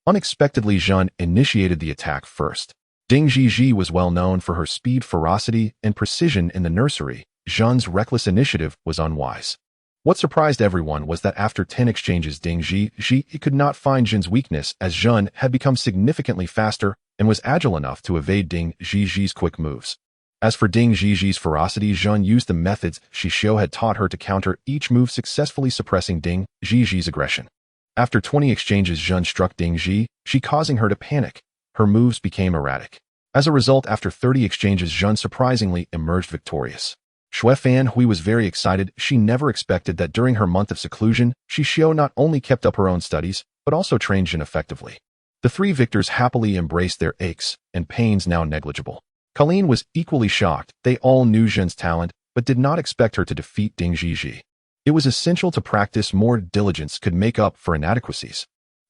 Unexpectedly, Zhen initiated the attack first. Ding Zhizhi was well known for her speed, ferocity, and precision in the nursery. Zhen's reckless initiative was unwise. What surprised everyone was that after 10 exchanges, Ding Zhizhi could not find Zhen's weakness, as Zhen had become significantly faster and was agile enough to evade Ding Zhizhi's quick moves. As for Ding Zhizhi's ferocity, Zhen used the methods Xixiu had taught her to counter each move, successfully suppressing Ding Zhizhi's aggression. After 20 exchanges, Zhen struck Ding Zhizhi, causing her to panic. Her moves became erratic. As a result, after 30 exchanges, Zhen surprisingly emerged victorious. Xue Fan Hui was very excited. She never expected that during her month of seclusion, Xixiu not only kept up her own studies, but also trained Zhen effectively. The three victors happily embraced their aches and pains, now negligible. Colleen was equally shocked. They all knew Zhen's talent, but did not expect her to defeat Ding Zhizhi. It was essential to practice more. Diligence could make up for inadequacies.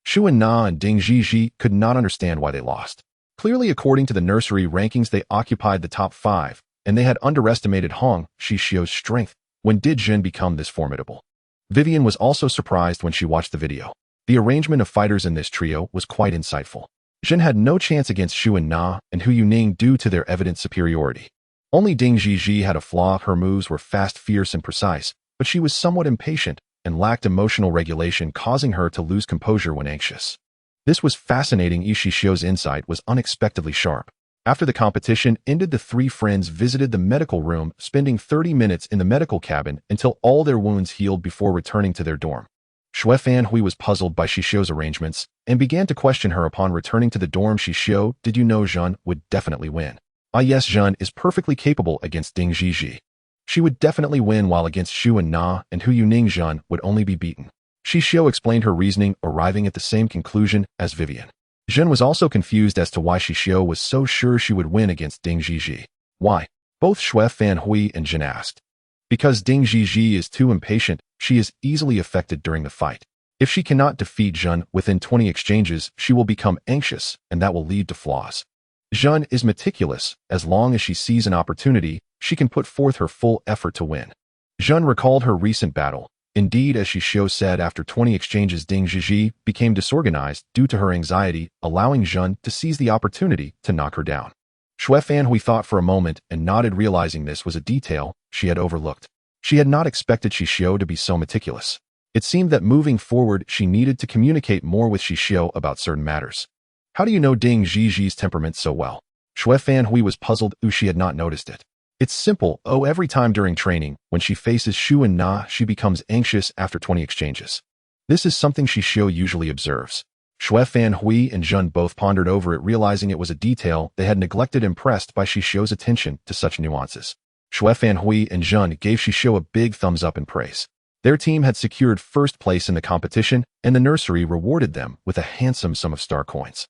Xu and Na and Ding Zhizhi could not understand why they lost. Clearly, according to the nursery rankings, they occupied the top 5, and they had underestimated Hong Xixiu's strength. When did Zhen become this formidable? Vivian was also surprised when she watched the video. The arrangement of fighters in this trio was quite insightful. Zhen had no chance against Xu and Na and Hu Yuning due to their evident superiority. Only Ding Zhizhi had a flaw. Her moves were fast, fierce, and precise, but she was somewhat impatient and lacked emotional regulation, causing her to lose composure when anxious. This was fascinating. Xixiu's insight was unexpectedly sharp. After the competition ended, the three friends visited the medical room, spending 30 minutes in the medical cabin until all their wounds healed before returning to their dorm. Xue Fan Hui was puzzled by Xixiu's arrangements and began to question her. Upon returning to the dorm, Xixiu, did you know Zhen would definitely win? Ah yes, Zhen is perfectly capable against Ding Zhizhi. She would definitely win, while against Xu and Na and Hu Yuning, Zhen would only be beaten. Xixiu explained her reasoning, arriving at the same conclusion as Vivian. Zhen was also confused as to why Xixiu was so sure she would win against Ding Zhizhi. Why? Both Xue Fan Hui and Zhen asked. Because Ding Zhizhi is too impatient. She is easily affected during the fight. If she cannot defeat Zhen within 20 exchanges, she will become anxious, and that will lead to flaws. Zhen is meticulous. As long as she sees an opportunity, she can put forth her full effort to win. Zhen recalled her recent battle. Indeed, as Xixiu said, after 20 exchanges, Ding Zhizhi became disorganized due to her anxiety, allowing Zhen to seize the opportunity to knock her down. Xue Fan Hui thought for a moment and nodded, realizing this was a detail she had overlooked. She had not expected Xixiu to be so meticulous. It seemed that moving forward, she needed to communicate more with Xixiu about certain matters. How do you know Ding Zhizhi's temperament so well? Xue Fan Hui was puzzled. She had not noticed it. It's simple. Every time during training, when she faces Xu and Na, she becomes anxious after 20 exchanges. This is something Xixiu usually observes. Xue Fan Hui and Zhen both pondered over it, realizing it was a detail they had neglected, impressed by Xixiu's attention to such nuances. Xue Fan Hui and Zhen gave Xixiu a big thumbs up in praise. Their team had secured first place in the competition, and the nursery rewarded them with a handsome sum of star coins.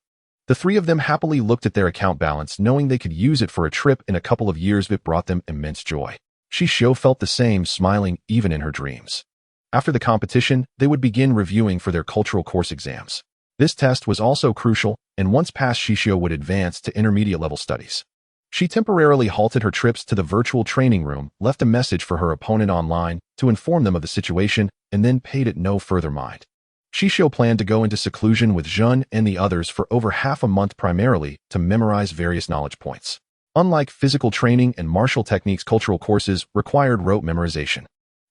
The three of them happily looked at their account balance, knowing they could use it for a trip in a couple of years. It brought them immense joy. Xixiu felt the same, smiling even in her dreams. After the competition, they would begin reviewing for their cultural course exams. This test was also crucial, and once passed, Xixiu would advance to intermediate-level studies. She temporarily halted her trips to the virtual training room, left a message for her opponent online to inform them of the situation, and then paid it no further mind. Xixiu planned to go into seclusion with Zhen and the others for over half a month primarily to memorize various knowledge points. Unlike physical training and martial techniques, cultural courses required rote memorization.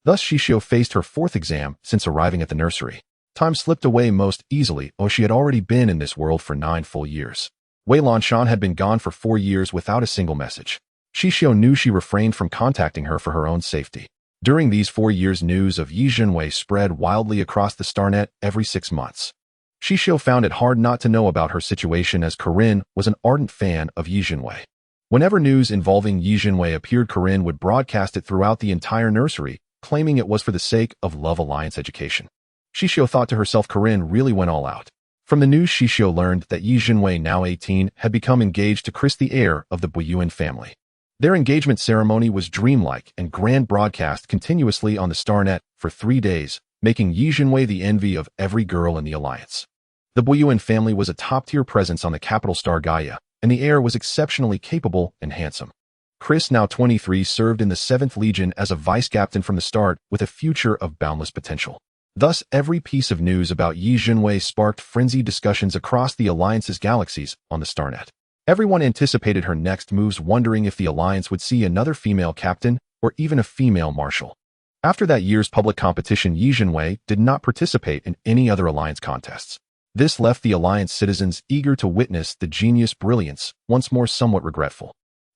Thus, Xixiu faced her fourth exam since arriving at the nursery. Time slipped away most easily, as she had already been in this world for 9 full years. Wei Lanshan had been gone for 4 years without a single message. Xixiu knew she refrained from contacting her for her own safety. During these 4 years, news of Yi Jinwei spread wildly across the starnet every 6 months. Xixiu found it hard not to know about her situation as Corinne was an ardent fan of Yi Jinwei. Whenever news involving Yi Jinwei appeared, Corinne would broadcast it throughout the entire nursery, claiming it was for the sake of Love Alliance education. Xixiu thought to herself, Corinne really went all out. From the news, Xixiu learned that Yi Jinwei, now 18, had become engaged to Chris, the heir of the Bouyuan family. Their engagement ceremony was dreamlike and grand, broadcast continuously on the starnet for 3 days, making Yi Jinwei the envy of every girl in the alliance. The Bouyuan family was a top-tier presence on the capital star Gaia, and the heir was exceptionally capable and handsome. Chris, now 23, served in the 7th Legion as a vice-captain from the start with a future of boundless potential. Thus, every piece of news about Yi Jinwei sparked frenzied discussions across the Alliance's galaxies on the starnet. Everyone anticipated her next moves, wondering if the Alliance would see another female captain or even a female marshal. After that year's public competition, Yi Jinwei did not participate in any other Alliance contests. This left the Alliance citizens eager to witness the genius brilliance, once more somewhat regretful.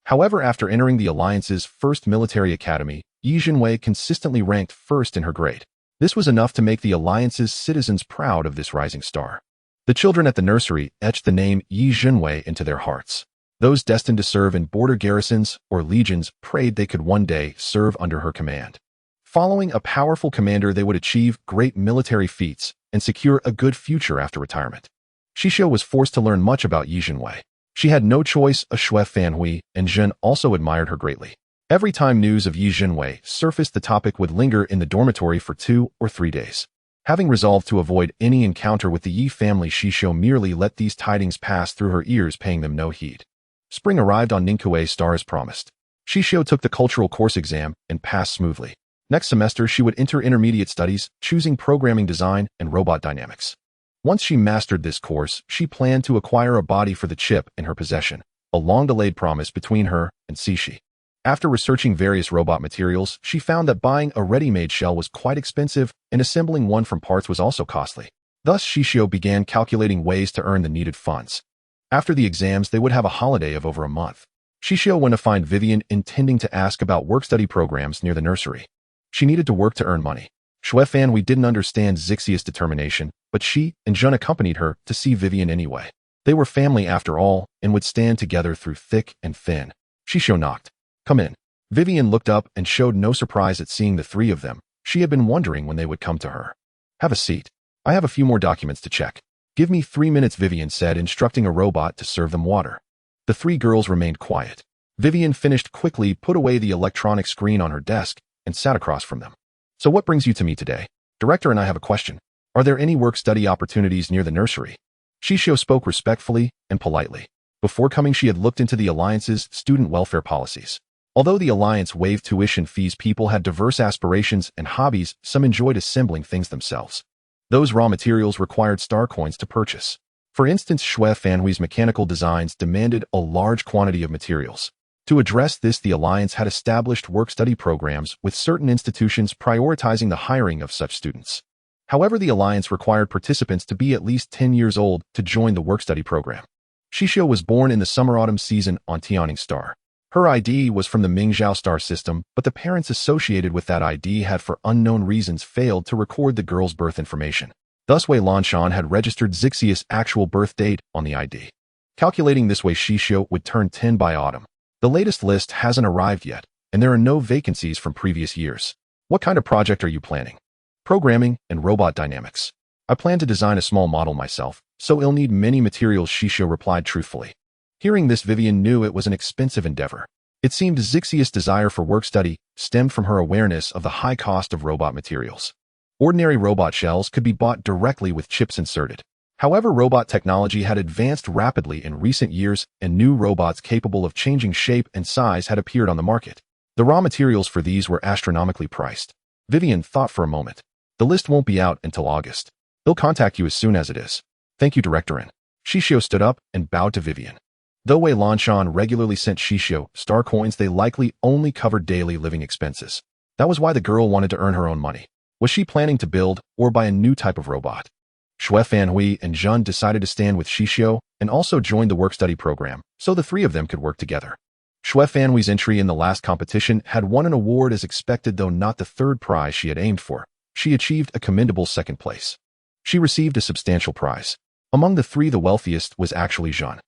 However, after entering the Alliance's first military academy, Yi Jinwei consistently ranked first in her grade. This was enough to make the Alliance's citizens proud of this rising star. The children at the nursery etched the name Yi Jinwei into their hearts. Those destined to serve in border garrisons or legions prayed they could one day serve under her command. Following a powerful commander, they would achieve great military feats and secure a good future after retirement. Xixiu was forced to learn much about Yi Jinwei. She had no choice. Shui Fanhui and Zhen also admired her greatly. Every time news of Yi Jinwei surfaced, the topic would linger in the dormitory for 2 or 3 days. Having resolved to avoid any encounter with the Yi family, Xixiu merely let these tidings pass through her ears, paying them no heed. Spring arrived on Ningkuei star as promised. Xixiu took the cultural course exam and passed smoothly. Next semester, she would enter intermediate studies, choosing programming design and robot dynamics. Once she mastered this course, she planned to acquire a body for the chip in her possession, a long-delayed promise between her and Cixi. After researching various robot materials, she found that buying a ready-made shell was quite expensive and assembling one from parts was also costly. Thus, Xixiu began calculating ways to earn the needed funds. After the exams, they would have a holiday of over a month. Xixiu went to find Vivian, intending to ask about work-study programs near the nursery. She needed to work to earn money. Shui Fanhui didn't understand Xixiu's determination, but she and Zhen accompanied her to see Vivian anyway. They were family after all and would stand together through thick and thin. Xixiu knocked. "Come in." Vivian looked up and showed no surprise at seeing the 3 of them. She had been wondering when they would come to her. "Have a seat. I have a few more documents to check." "Give me 3 minutes," Vivian said, instructing a robot to serve them water. The 3 girls remained quiet. Vivian finished quickly, put away the electronic screen on her desk, and sat across from them. "So what brings you to me today? Director and I have a question. Are there any work-study opportunities near the nursery?" Xixiu spoke respectfully and politely. Before coming, she had looked into the Alliance's student welfare policies. Although the Alliance waived tuition fees, people had diverse aspirations and hobbies. Some enjoyed assembling things themselves. Those raw materials required star coins to purchase. For instance, Shui Fanhui's mechanical designs demanded a large quantity of materials. To address this, the Alliance had established work-study programs, with certain institutions prioritizing the hiring of such students. However, the Alliance required participants to be at least 10 years old to join the work-study program. Xixiu was born in the summer-autumn season on Tianing Star. Her ID was from the Mingzhou star system, but the parents associated with that ID had for unknown reasons failed to record the girl's birth information. Thus, Wei Lanshan had registered Xixiu's actual birth date on the ID. Calculating this way, Xixiu would turn 10 by autumn. The latest list hasn't arrived yet, and there are no vacancies from previous years. "What kind of project are you planning?" "Programming and robot dynamics. I plan to design a small model myself, so it'll need many materials," Xixiu replied truthfully. Hearing this, Vivian knew it was an expensive endeavor. It seemed Xixiu's desire for work-study stemmed from her awareness of the high cost of robot materials. Ordinary robot shells could be bought directly with chips inserted. However, robot technology had advanced rapidly in recent years, and new robots capable of changing shape and size had appeared on the market. The raw materials for these were astronomically priced. Vivian thought for a moment. The list won't be out until August. He'll contact you as soon as it is. Thank you, Directorin. Xixiu stood up and bowed to Vivian. Though Wei Lanshan regularly sent Xixiu star coins, they likely only covered daily living expenses. That was why the girl wanted to earn her own money. Was she planning to build or buy a new type of robot? Shui Fanhui and Zhen decided to stand with Xixiu and also joined the work-study program, so the three of them could work together. Shui Fanhui's entry in the last competition had won an award as expected, though not the third prize she had aimed for. She achieved a commendable second place. She received a substantial prize. Among the three, the wealthiest was actually Zhen.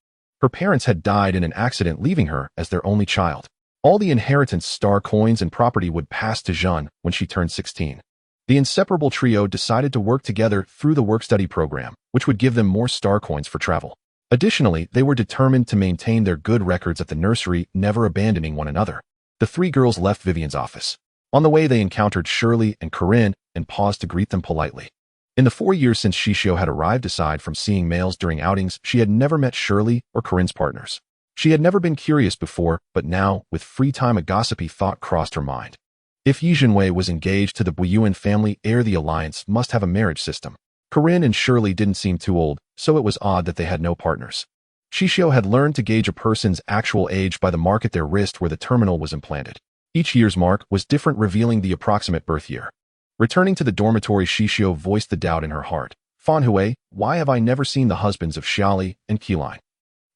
Her parents had died in an accident, leaving her as their only child. All the inheritance, star coins, and property would pass to Zhen when she turned 16. The inseparable trio decided to work together through the work-study program, which would give them more star coins for travel. Additionally, they were determined to maintain their good records at the nursery, never abandoning one another. The three girls left Vivian's office. On the way, they encountered Shirley and Corinne and paused to greet them politely. In the 4 years since Xixiu had arrived, aside from seeing males during outings, she had never met Shirley or Corinne's partners. She had never been curious before, but now, with free time, a gossipy thought crossed her mind. If Yi Jinwei was engaged to the Buyuan family heir, the alliance must have a marriage system. Corinne and Shirley didn't seem too old, so it was odd that they had no partners. Xixiu had learned to gauge a person's actual age by the mark at their wrist where the terminal was implanted. Each year's mark was different, revealing the approximate birth year. Returning to the dormitory, Xixiu voiced the doubt in her heart. Fanhui, why have I never seen the husbands of Xiali and Qiline?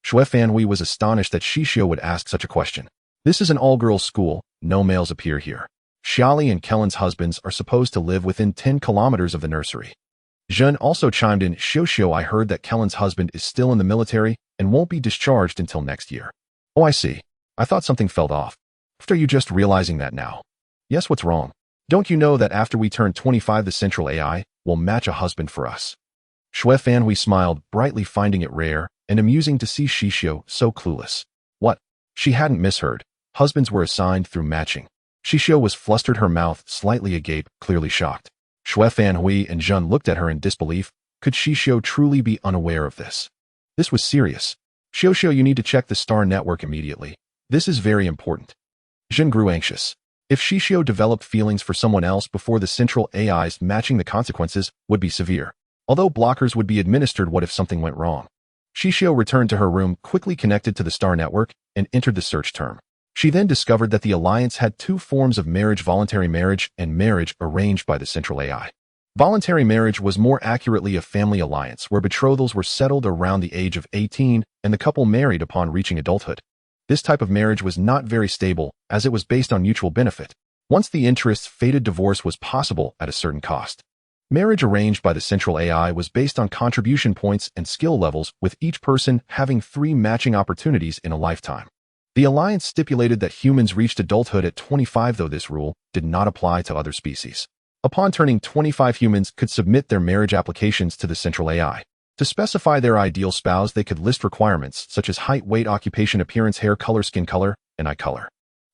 Shui Fanhui was astonished that Xixiu would ask such a question. This is an all-girls school, no males appear here. Xiali and Kellen's husbands are supposed to live within 10 kilometers of the nursery. Zhen also chimed in. Xixiu, I heard that Kellen's husband is still in the military and won't be discharged until next year. Oh, I see. I thought something felt off. Are you just realizing that now? Yes, what's wrong? Don't you know that after we turn 25, the central AI will match a husband for us? Shui Fanhui smiled brightly, finding it rare and amusing to see Xixiu so clueless. What? She hadn't misheard. Husbands were assigned through matching. Xixiu was flustered, her mouth slightly agape, clearly shocked. Shui Fanhui and Zhen looked at her in disbelief. Could Xixiu truly be unaware of this? This was serious. Xixiu, you need to check the star network immediately. This is very important. Zhen grew anxious. If Xixiu developed feelings for someone else before the central AI's matching, the consequences would be severe. Although blockers would be administered, what if something went wrong? Xixiu returned to her room, quickly connected to the star network, and entered the search term. She then discovered that the alliance had two forms of marriage: voluntary marriage and marriage arranged by the central AI. Voluntary marriage was more accurately a family alliance where betrothals were settled around the age of 18 and the couple married upon reaching adulthood. This type of marriage was not very stable, as it was based on mutual benefit. Once the interests faded, divorce was possible at a certain cost. Marriage arranged by the central AI was based on contribution points and skill levels, with each person having 3 matching opportunities in a lifetime. The alliance stipulated that humans reached adulthood at 25, though this rule did not apply to other species. Upon turning 25, humans could submit their marriage applications to the central AI. To specify their ideal spouse, they could list requirements such as height, weight, occupation, appearance, hair color, skin color, and eye color.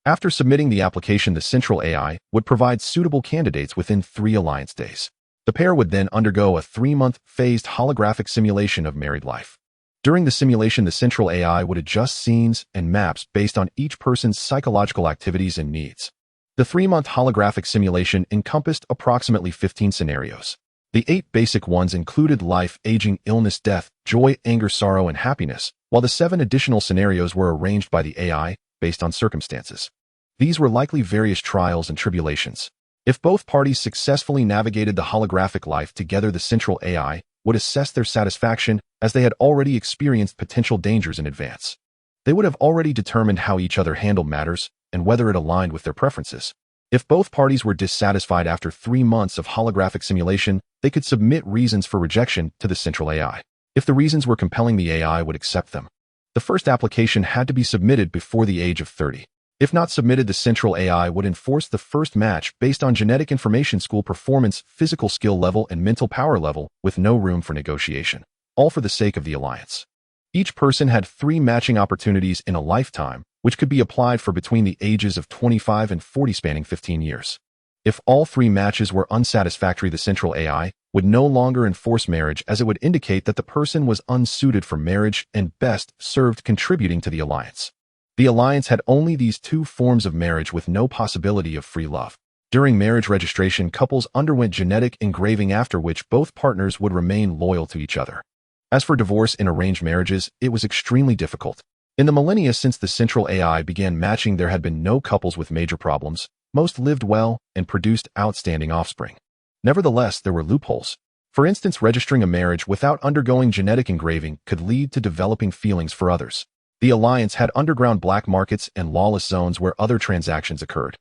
After submitting the application, the central AI would provide suitable candidates within 3 alliance days. The pair would then undergo a 3-month phased holographic simulation of married life. During the simulation, the central AI would adjust scenes and maps based on each person's psychological activities and needs. The 3-month holographic simulation encompassed approximately 15 scenarios. The 8 basic ones included life, aging, illness, death, joy, anger, sorrow, and happiness, while the 7 additional scenarios were arranged by the AI based on circumstances. These were likely various trials and tribulations. If both parties successfully navigated the holographic life together, the central AI would assess their satisfaction, as they had already experienced potential dangers in advance. They would have already determined how each other handled matters and whether it aligned with their preferences. If both parties were dissatisfied after 3 months of holographic simulation, they could submit reasons for rejection to the central AI. If the reasons were compelling, the AI would accept them. The first application had to be submitted before the age of 30. If not submitted, the central AI would enforce the first match based on genetic information, school performance, physical skill level, and mental power level, with no room for negotiation, all for the sake of the alliance. Each person had 3 matching opportunities in a lifetime, which could be applied for between the ages of 25 and 40, spanning 15 years. If all 3 matches were unsatisfactory, the central AI would no longer enforce marriage, as it would indicate that the person was unsuited for marriage and best served contributing to the alliance. The alliance had only these 2 forms of marriage with no possibility of free love. During marriage registration, couples underwent genetic engraving after which both partners would remain loyal to each other. As for divorce in arranged marriages, it was extremely difficult. In the millennia since the central AI began matching, there had been no couples with major problems. Most lived well and produced outstanding offspring. Nevertheless, there were loopholes. For instance, registering a marriage without undergoing genetic engraving could lead to developing feelings for others. The alliance had underground black markets and lawless zones where other transactions occurred.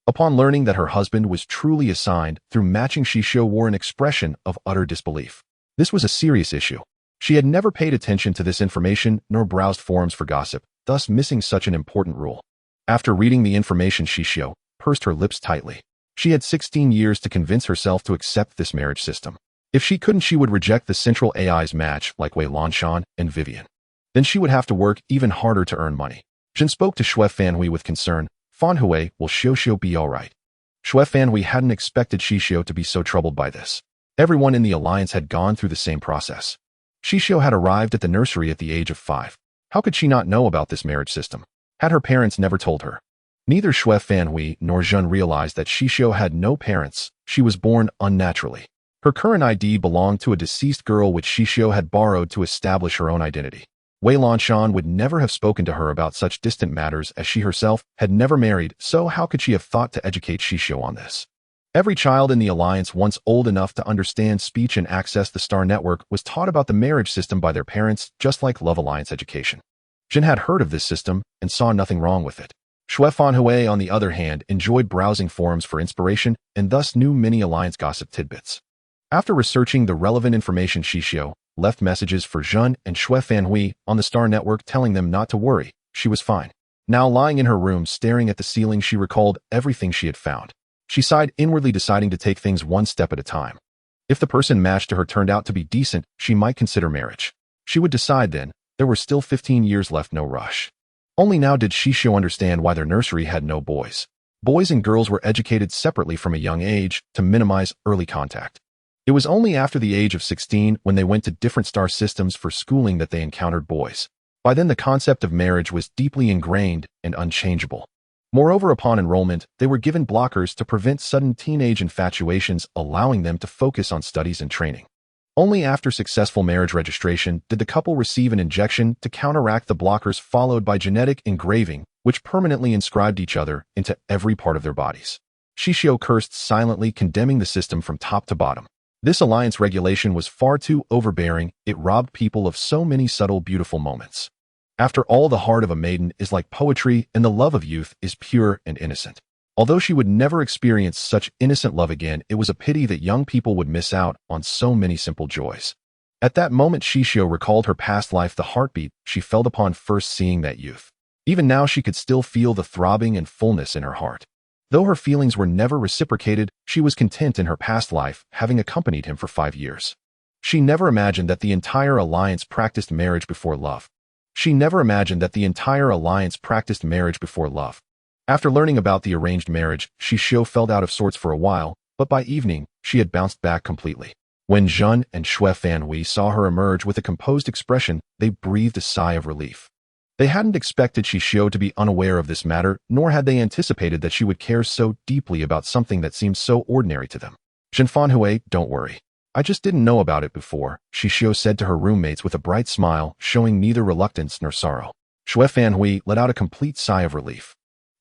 Upon learning that her husband was truly assigned through matching, Xixiu wore an expression of utter disbelief. This was a serious issue. She had never paid attention to this information nor browsed forums for gossip, thus missing such an important rule. After reading the information, Xixiu pursed her lips tightly. She had 16 years to convince herself to accept this marriage system. If she couldn't, she would reject the central AI's match like Wei Lanshan and Vivian. Then she would have to work even harder to earn money. Jin spoke to Xue Fanhui with concern. Fanhui, will Xixiu be alright? Xue Fanhui hadn't expected Xixiu to be so troubled by this. Everyone in the alliance had gone through the same process. Xixiu had arrived at the nursery at the age of 5. How could she not know about this marriage system? Had her parents never told her? Neither Xue Fanhui nor Jun realized that Xixiu had no parents. She was born unnaturally. Her current ID belonged to a deceased girl which Xixiu had borrowed to establish her own identity. Wei Lanshan would never have spoken to her about such distant matters as she herself had never married, so how could she have thought to educate Xixiu on this? Every child in the alliance once old enough to understand speech and access the star network was taught about the marriage system by their parents, just like Love Alliance education. Jin had heard of this system and saw nothing wrong with it. Xue Fanhui, on the other hand, enjoyed browsing forums for inspiration and thus knew many alliance gossip tidbits. After researching the relevant information, Xixiu left messages for Jun and Xue Fanhui on the star network telling them not to worry, she was fine. Now lying in her room staring at the ceiling, she recalled everything she had found. She sighed inwardly, deciding to take things one step at a time. If the person matched to her turned out to be decent, she might consider marriage. She would decide then. There were still 15 years left, no rush. Only now did Xixiu understand why their nursery had no boys. Boys and girls were educated separately from a young age to minimize early contact. It was only after the age of 16, when they went to different star systems for schooling, that they encountered boys. By then, the concept of marriage was deeply ingrained and unchangeable. Moreover, upon enrollment, they were given blockers to prevent sudden teenage infatuations, allowing them to focus on studies and training. Only after successful marriage registration did the couple receive an injection to counteract the blockers, followed by genetic engraving, which permanently inscribed each other into every part of their bodies. Xixiu cursed silently, condemning the system from top to bottom. This alliance regulation was far too overbearing. It robbed people of so many subtle, beautiful moments. After all, the heart of a maiden is like poetry, and the love of youth is pure and innocent. Although she would never experience such innocent love again, it was a pity that young people would miss out on so many simple joys. At that moment, Xixiu recalled her past life, the heartbeat she felt upon first seeing that youth. Even now, she could still feel the throbbing and fullness in her heart. Though her feelings were never reciprocated, she was content in her past life, having accompanied him for 5 years. She never imagined that the entire alliance practiced marriage before love. After learning about the arranged marriage, Xixiu felt out of sorts for a while, but by evening, she had bounced back completely. When Jun and Xue Fanhui saw her emerge with a composed expression, they breathed a sigh of relief. They hadn't expected Xixiu to be unaware of this matter, nor had they anticipated that she would care so deeply about something that seemed so ordinary to them. Jin Fanhui, don't worry. I just didn't know about it before, Xixiu said to her roommates with a bright smile, showing neither reluctance nor sorrow. Xue Fanhui let out a complete sigh of relief.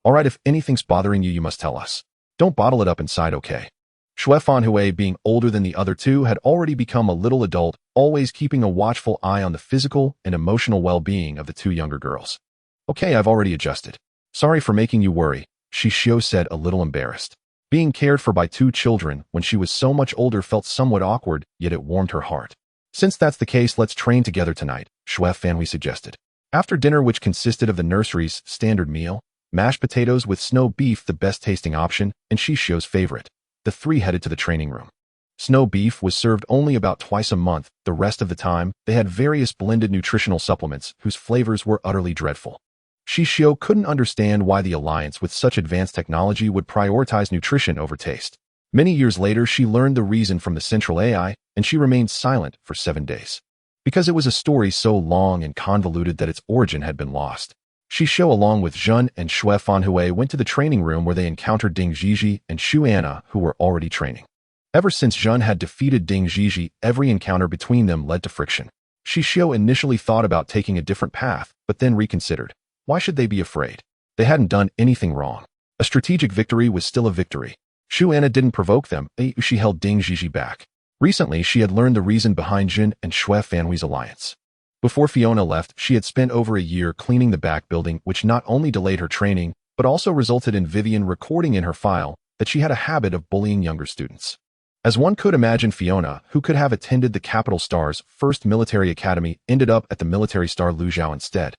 Alright, if anything's bothering you, you must tell us. Don't bottle it up inside, okay? Xue Fanhui, being older than the other two, had already become a little adult, always keeping a watchful eye on the physical and emotional well-being of the two younger girls. Okay, I've already adjusted. Sorry for making you worry, Xixiu said, a little embarrassed. Being cared for by 2 children when she was so much older felt somewhat awkward, yet it warmed her heart. Since that's the case, let's train together tonight, Xue Fanhui suggested. After dinner, which consisted of the nursery's standard meal, mashed potatoes with snow beef, the best-tasting option, and Xixiu's favorite, the 3 headed to the training room. Snow beef was served only about twice a month. The rest of the time, they had various blended nutritional supplements whose flavors were utterly dreadful. Xixiu couldn't understand why the alliance with such advanced technology would prioritize nutrition over taste. Many years later, she learned the reason from the central AI, and she remained silent for 7 days. Because it was a story so long and convoluted that its origin had been lost. Xixiu along with Zhen and Xue Fanhui went to the training room where they encountered Ding Zhizhi and Xu Anna, who were already training. Ever since Zhen had defeated Ding Zhizhi, every encounter between them led to friction. Xixiu initially thought about taking a different path, but then reconsidered. Why should they be afraid? They hadn't done anything wrong. A strategic victory was still a victory. Xu Anna didn't provoke them, she held Ding Zhizhi back. Recently, she had learned the reason behind Jin and Xue Fanhui's alliance. Before Fiona left, she had spent over a year cleaning the back building, which not only delayed her training, but also resulted in Vivian recording in her file that she had a habit of bullying younger students. As one could imagine, Fiona, who could have attended the Capital Star's first military academy, ended up at the military star Luzhou instead.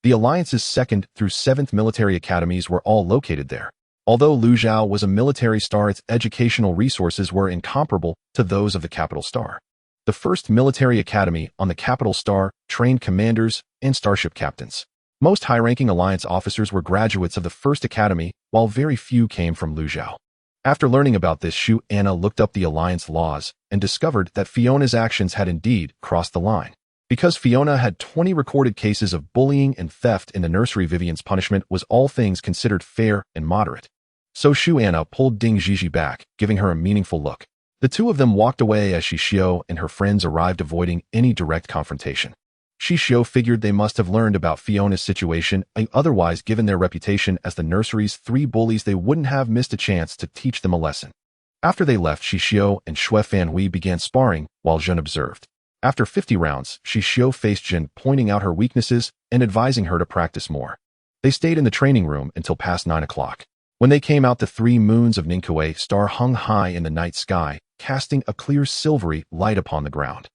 The Alliance's 2nd through 7th military academies were all located there. Although Luzhou was a military star, its educational resources were incomparable to those of the Capital Star. The 1st military academy on the Capital Star trained commanders and starship captains. Most high-ranking Alliance officers were graduates of the 1st academy, while very few came from Luzhou. After learning about this, Xu Anna looked up the Alliance laws and discovered that Fiona's actions had indeed crossed the line. Because Fiona had 20 recorded cases of bullying and theft in the nursery, Vivian's punishment was all things considered fair and moderate. So Xu Anna pulled Ding Zhizhi back, giving her a meaningful look. The two of them walked away as Xixiu and her friends arrived, avoiding any direct confrontation. Xixiu figured they must have learned about Fiona's situation, otherwise given their reputation as the nursery's 3 bullies they wouldn't have missed a chance to teach them a lesson. After they left, Xixiu and Xue Fanhui began sparring, while Zhen observed. After 50 rounds, Xixiu faced Zhen, pointing out her weaknesses and advising her to practice more. They stayed in the training room until past 9 o'clock. When they came out, the 3 moons of Ningkue star hung high in the night sky, casting a clear silvery light upon the ground.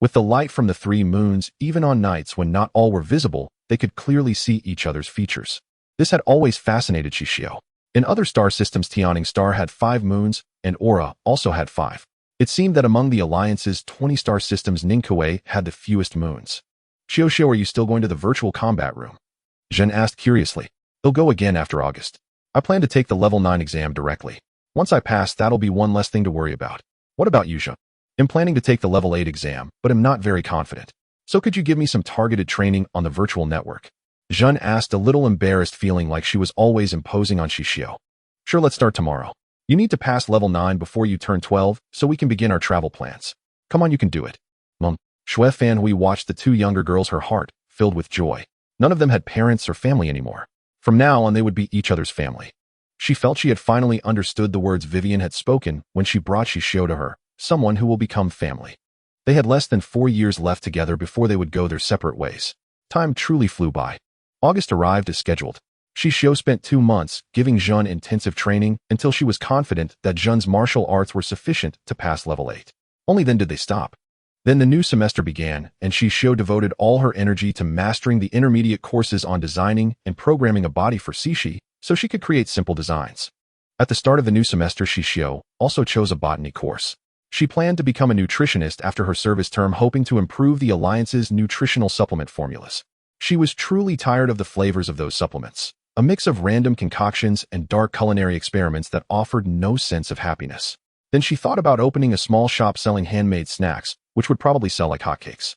With the light from the 3 moons, even on nights when not all were visible, they could clearly see each other's features. This had always fascinated Xixiu. In other star systems, Tianing Star had 5 moons, and Aura also had 5. It seemed that among the Alliance's 20-star systems, Ningkue had the fewest moons. Xixiu, are you still going to the virtual combat room? Zhen asked curiously. They'll go again after August. I plan to take the level 9 exam directly. Once I pass, that'll be one less thing to worry about. What about you, Zhen? I'm planning to take the level 8 exam, but am not very confident. So could you give me some targeted training on the virtual network? Zhen asked, a little embarrassed, feeling like she was always imposing on Xixiu. Sure, let's start tomorrow. You need to pass level 9 before you turn 12, so we can begin our travel plans. Come on, you can do it. Mom. Xue Fanhui watched the 2 younger girls, her heart filled with joy. None of them had parents or family anymore. From now on, they would be each other's family. She felt she had finally understood the words Vivian had spoken when she brought Xixiu to her, someone who will become family. They had less than 4 years left together before they would go their separate ways. Time truly flew by. August arrived as scheduled. Xixiu spent 2 months giving Zhen intensive training until she was confident that Zhen's martial arts were sufficient to pass level 8. Only then did they stop. Then the new semester began, and Xixiu devoted all her energy to mastering the intermediate courses on designing and programming a body for Cixi, so she could create simple designs. At the start of the new semester, Xixiu also chose a botany course. She planned to become a nutritionist after her service term, hoping to improve the Alliance's nutritional supplement formulas. She was truly tired of the flavors of those supplements, a mix of random concoctions and dark culinary experiments that offered no sense of happiness. Then she thought about opening a small shop selling handmade snacks, which would probably sell like hotcakes.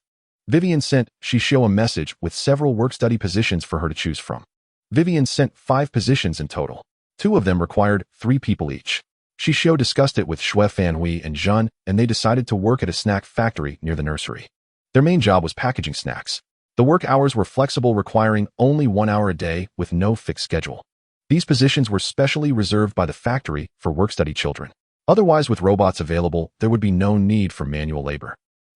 Vivian sent Xixiu a message with several work-study positions for her to choose from. Vivian sent 5 positions in total. 2 of them required 3 people each. Xixiu discussed it with Xue Fanhui and Zhen, and they decided to work at a snack factory near the nursery. Their main job was packaging snacks. The work hours were flexible, requiring only 1 hour a day with no fixed schedule. These positions were specially reserved by the factory for work-study children. Otherwise, with robots available, there would be no need for manual labor.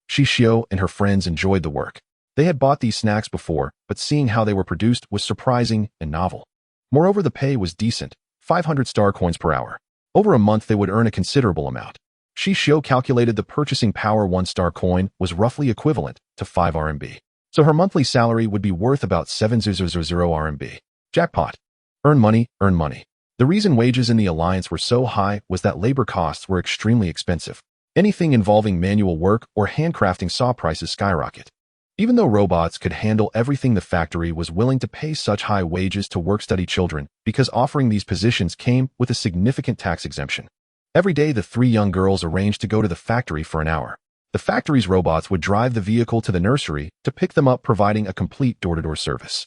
Xixiu and her friends enjoyed the work. They had bought these snacks before, but seeing how they were produced was surprising and novel. Moreover, the pay was decent, 500 star coins per hour. Over a month, they would earn a considerable amount. Xixiu calculated the purchasing power 1-star coin was roughly equivalent to 5 RMB. So her monthly salary would be worth about 7,000 RMB. Jackpot. Earn money, earn money. The reason wages in the Alliance were so high was that labor costs were extremely expensive. Anything involving manual work or handcrafting saw prices skyrocket. Even though robots could handle everything, the factory was willing to pay such high wages to work-study children because offering these positions came with a significant tax exemption. Every day, the 3 young girls arranged to go to the factory for an hour. The factory's robots would drive the vehicle to the nursery to pick them up, providing a complete door-to-door service.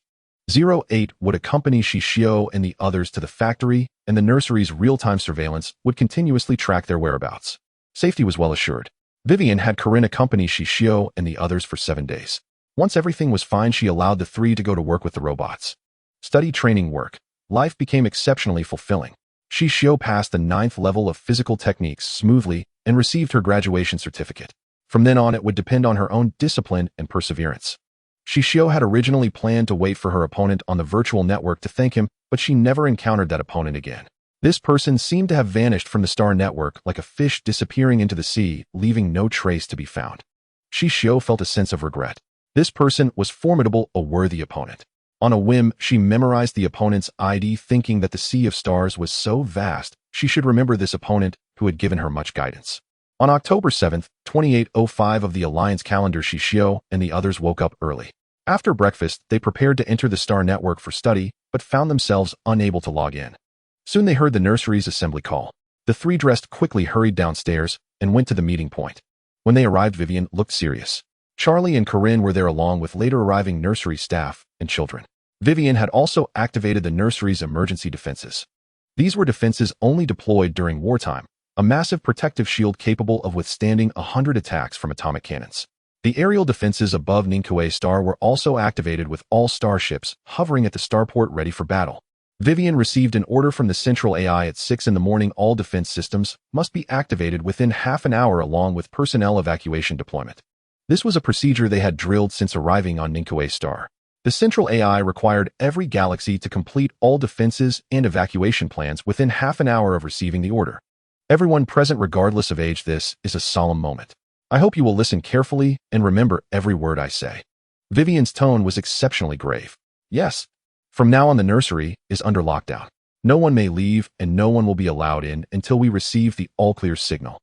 08 would accompany Xixiu and the others to the factory, and the nursery's real-time surveillance would continuously track their whereabouts. Safety was well assured. Vivian had Corinne accompany Xixiu and the others for 7 days. Once everything was fine, she allowed the three to go to work with the robots. Study, training, work. Life became exceptionally fulfilling. Xixiu passed the 9th level of physical techniques smoothly and received her graduation certificate. From then on, it would depend on her own discipline and perseverance. Xixiu had originally planned to wait for her opponent on the virtual network to thank him, but she never encountered that opponent again. This person seemed to have vanished from the star network like a fish disappearing into the sea, leaving no trace to be found. Xixiu felt a sense of regret. This person was formidable, a worthy opponent. On a whim, she memorized the opponent's ID, thinking that the sea of stars was so vast, she should remember this opponent who had given her much guidance. On October 7, 2805 of the Alliance calendar, Xixiu and the others woke up early. After breakfast, they prepared to enter the star network for study, but found themselves unable to log in. Soon they heard the nursery's assembly call. The three dressed quickly hurried downstairs and went to the meeting point. When they arrived, Vivian looked serious. Charlie and Corinne were there along with later arriving nursery staff and children. Vivian had also activated the nursery's emergency defenses. These were defenses only deployed during wartime, a massive protective shield capable of withstanding 100 attacks from atomic cannons. The aerial defenses above Ningque Star were also activated, with all starships hovering at the starport ready for battle. Vivian received an order from the central AI at 6 in the morning. All defense systems must be activated within half an hour along with personnel evacuation deployment. This was a procedure they had drilled since arriving on Ningque Star. The central AI required every galaxy to complete all defenses and evacuation plans within half an hour of receiving the order. Everyone present, regardless of age, this is a solemn moment. I hope you will listen carefully and remember every word I say. Vivian's tone was exceptionally grave. Yes, from now on the nursery is under lockdown. No one may leave and no one will be allowed in until we receive the all-clear signal.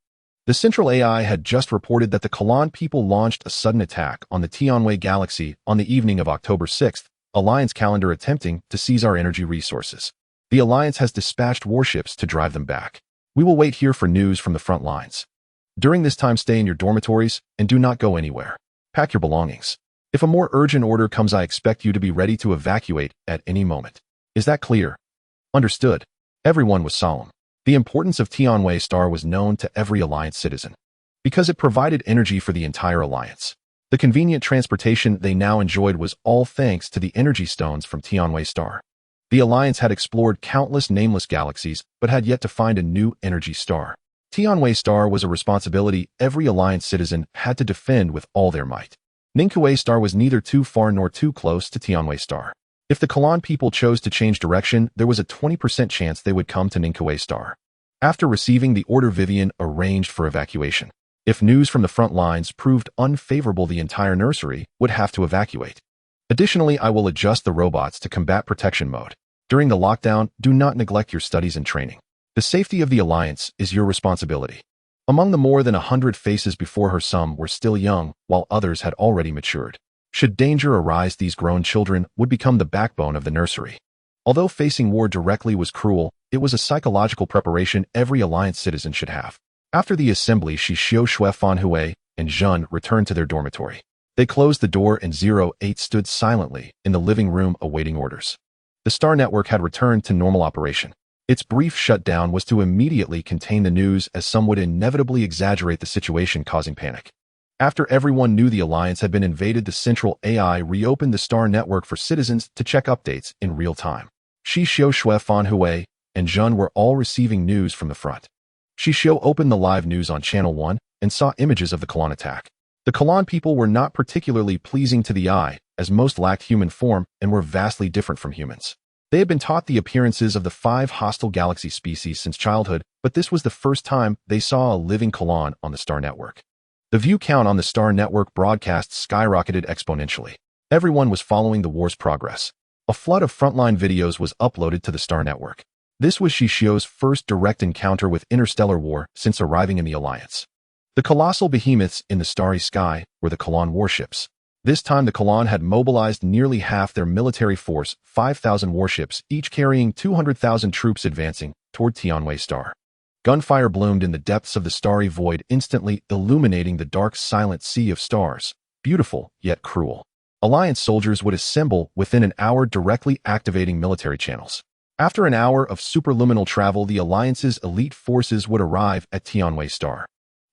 The central AI had just reported that the Kalan people launched a sudden attack on the Tianwei galaxy on the evening of October 6th, Alliance calendar, attempting to seize our energy resources. The Alliance has dispatched warships to drive them back. We will wait here for news from the front lines. During this time, stay in your dormitories and do not go anywhere. Pack your belongings. If a more urgent order comes, I expect you to be ready to evacuate at any moment. Is that clear? Understood. Everyone was solemn. The importance of Tianwei Star was known to every Alliance citizen, because it provided energy for the entire Alliance. The convenient transportation they now enjoyed was all thanks to the energy stones from Tianwei Star. The Alliance had explored countless nameless galaxies, but had yet to find a new energy star. Tianwei Star was a responsibility every Alliance citizen had to defend with all their might. Ningque Star was neither too far nor too close to Tianwei Star. If the Kalan people chose to change direction, there was a 20% chance they would come to Ningque Star. After receiving the order, Vivian arranged for evacuation. If news from the front lines proved unfavorable, the entire nursery would have to evacuate. Additionally, I will adjust the robots to combat protection mode. During the lockdown, do not neglect your studies and training. The safety of the Alliance is your responsibility. Among the more than 100 faces before her, some were still young, while others had already matured. Should danger arise, these grown children would become the backbone of the nursery. Although facing war directly was cruel, it was a psychological preparation every Alliance citizen should have. After the assembly, Xixiu, Fanhui, and Zhun returned to their dormitory. They closed the door and 08 stood silently in the living room awaiting orders. The Star Network had returned to normal operation. Its brief shutdown was to immediately contain the news, as some would inevitably exaggerate the situation, causing panic. After everyone knew the Alliance had been invaded, the central AI reopened the Star Network for citizens to check updates in real time. Xixiu, Fanhui, and Zhun were all receiving news from the front. Xixiu opened the live news on Channel 1 and saw images of the Kalan attack. The Kalan people were not particularly pleasing to the eye, as most lacked human form and were vastly different from humans. They had been taught the appearances of the 5 hostile galaxy species since childhood, but this was the first time they saw a living Kalan on the Star Network. The view count on the Star Network broadcasts skyrocketed exponentially. Everyone was following the war's progress. A flood of frontline videos was uploaded to the Star Network. This was Xixiu's first direct encounter with interstellar war since arriving in the Alliance. The colossal behemoths in the starry sky were the Kalan warships. This time the Kalan had mobilized nearly half their military force, 5,000 warships, each carrying 200,000 troops advancing toward Tianwei Star. Gunfire bloomed in the depths of the starry void, instantly illuminating the dark, silent sea of stars, beautiful yet cruel. Alliance soldiers would assemble within an hour, directly activating military channels. After an hour of superluminal travel, the Alliance's elite forces would arrive at Tianwei Star.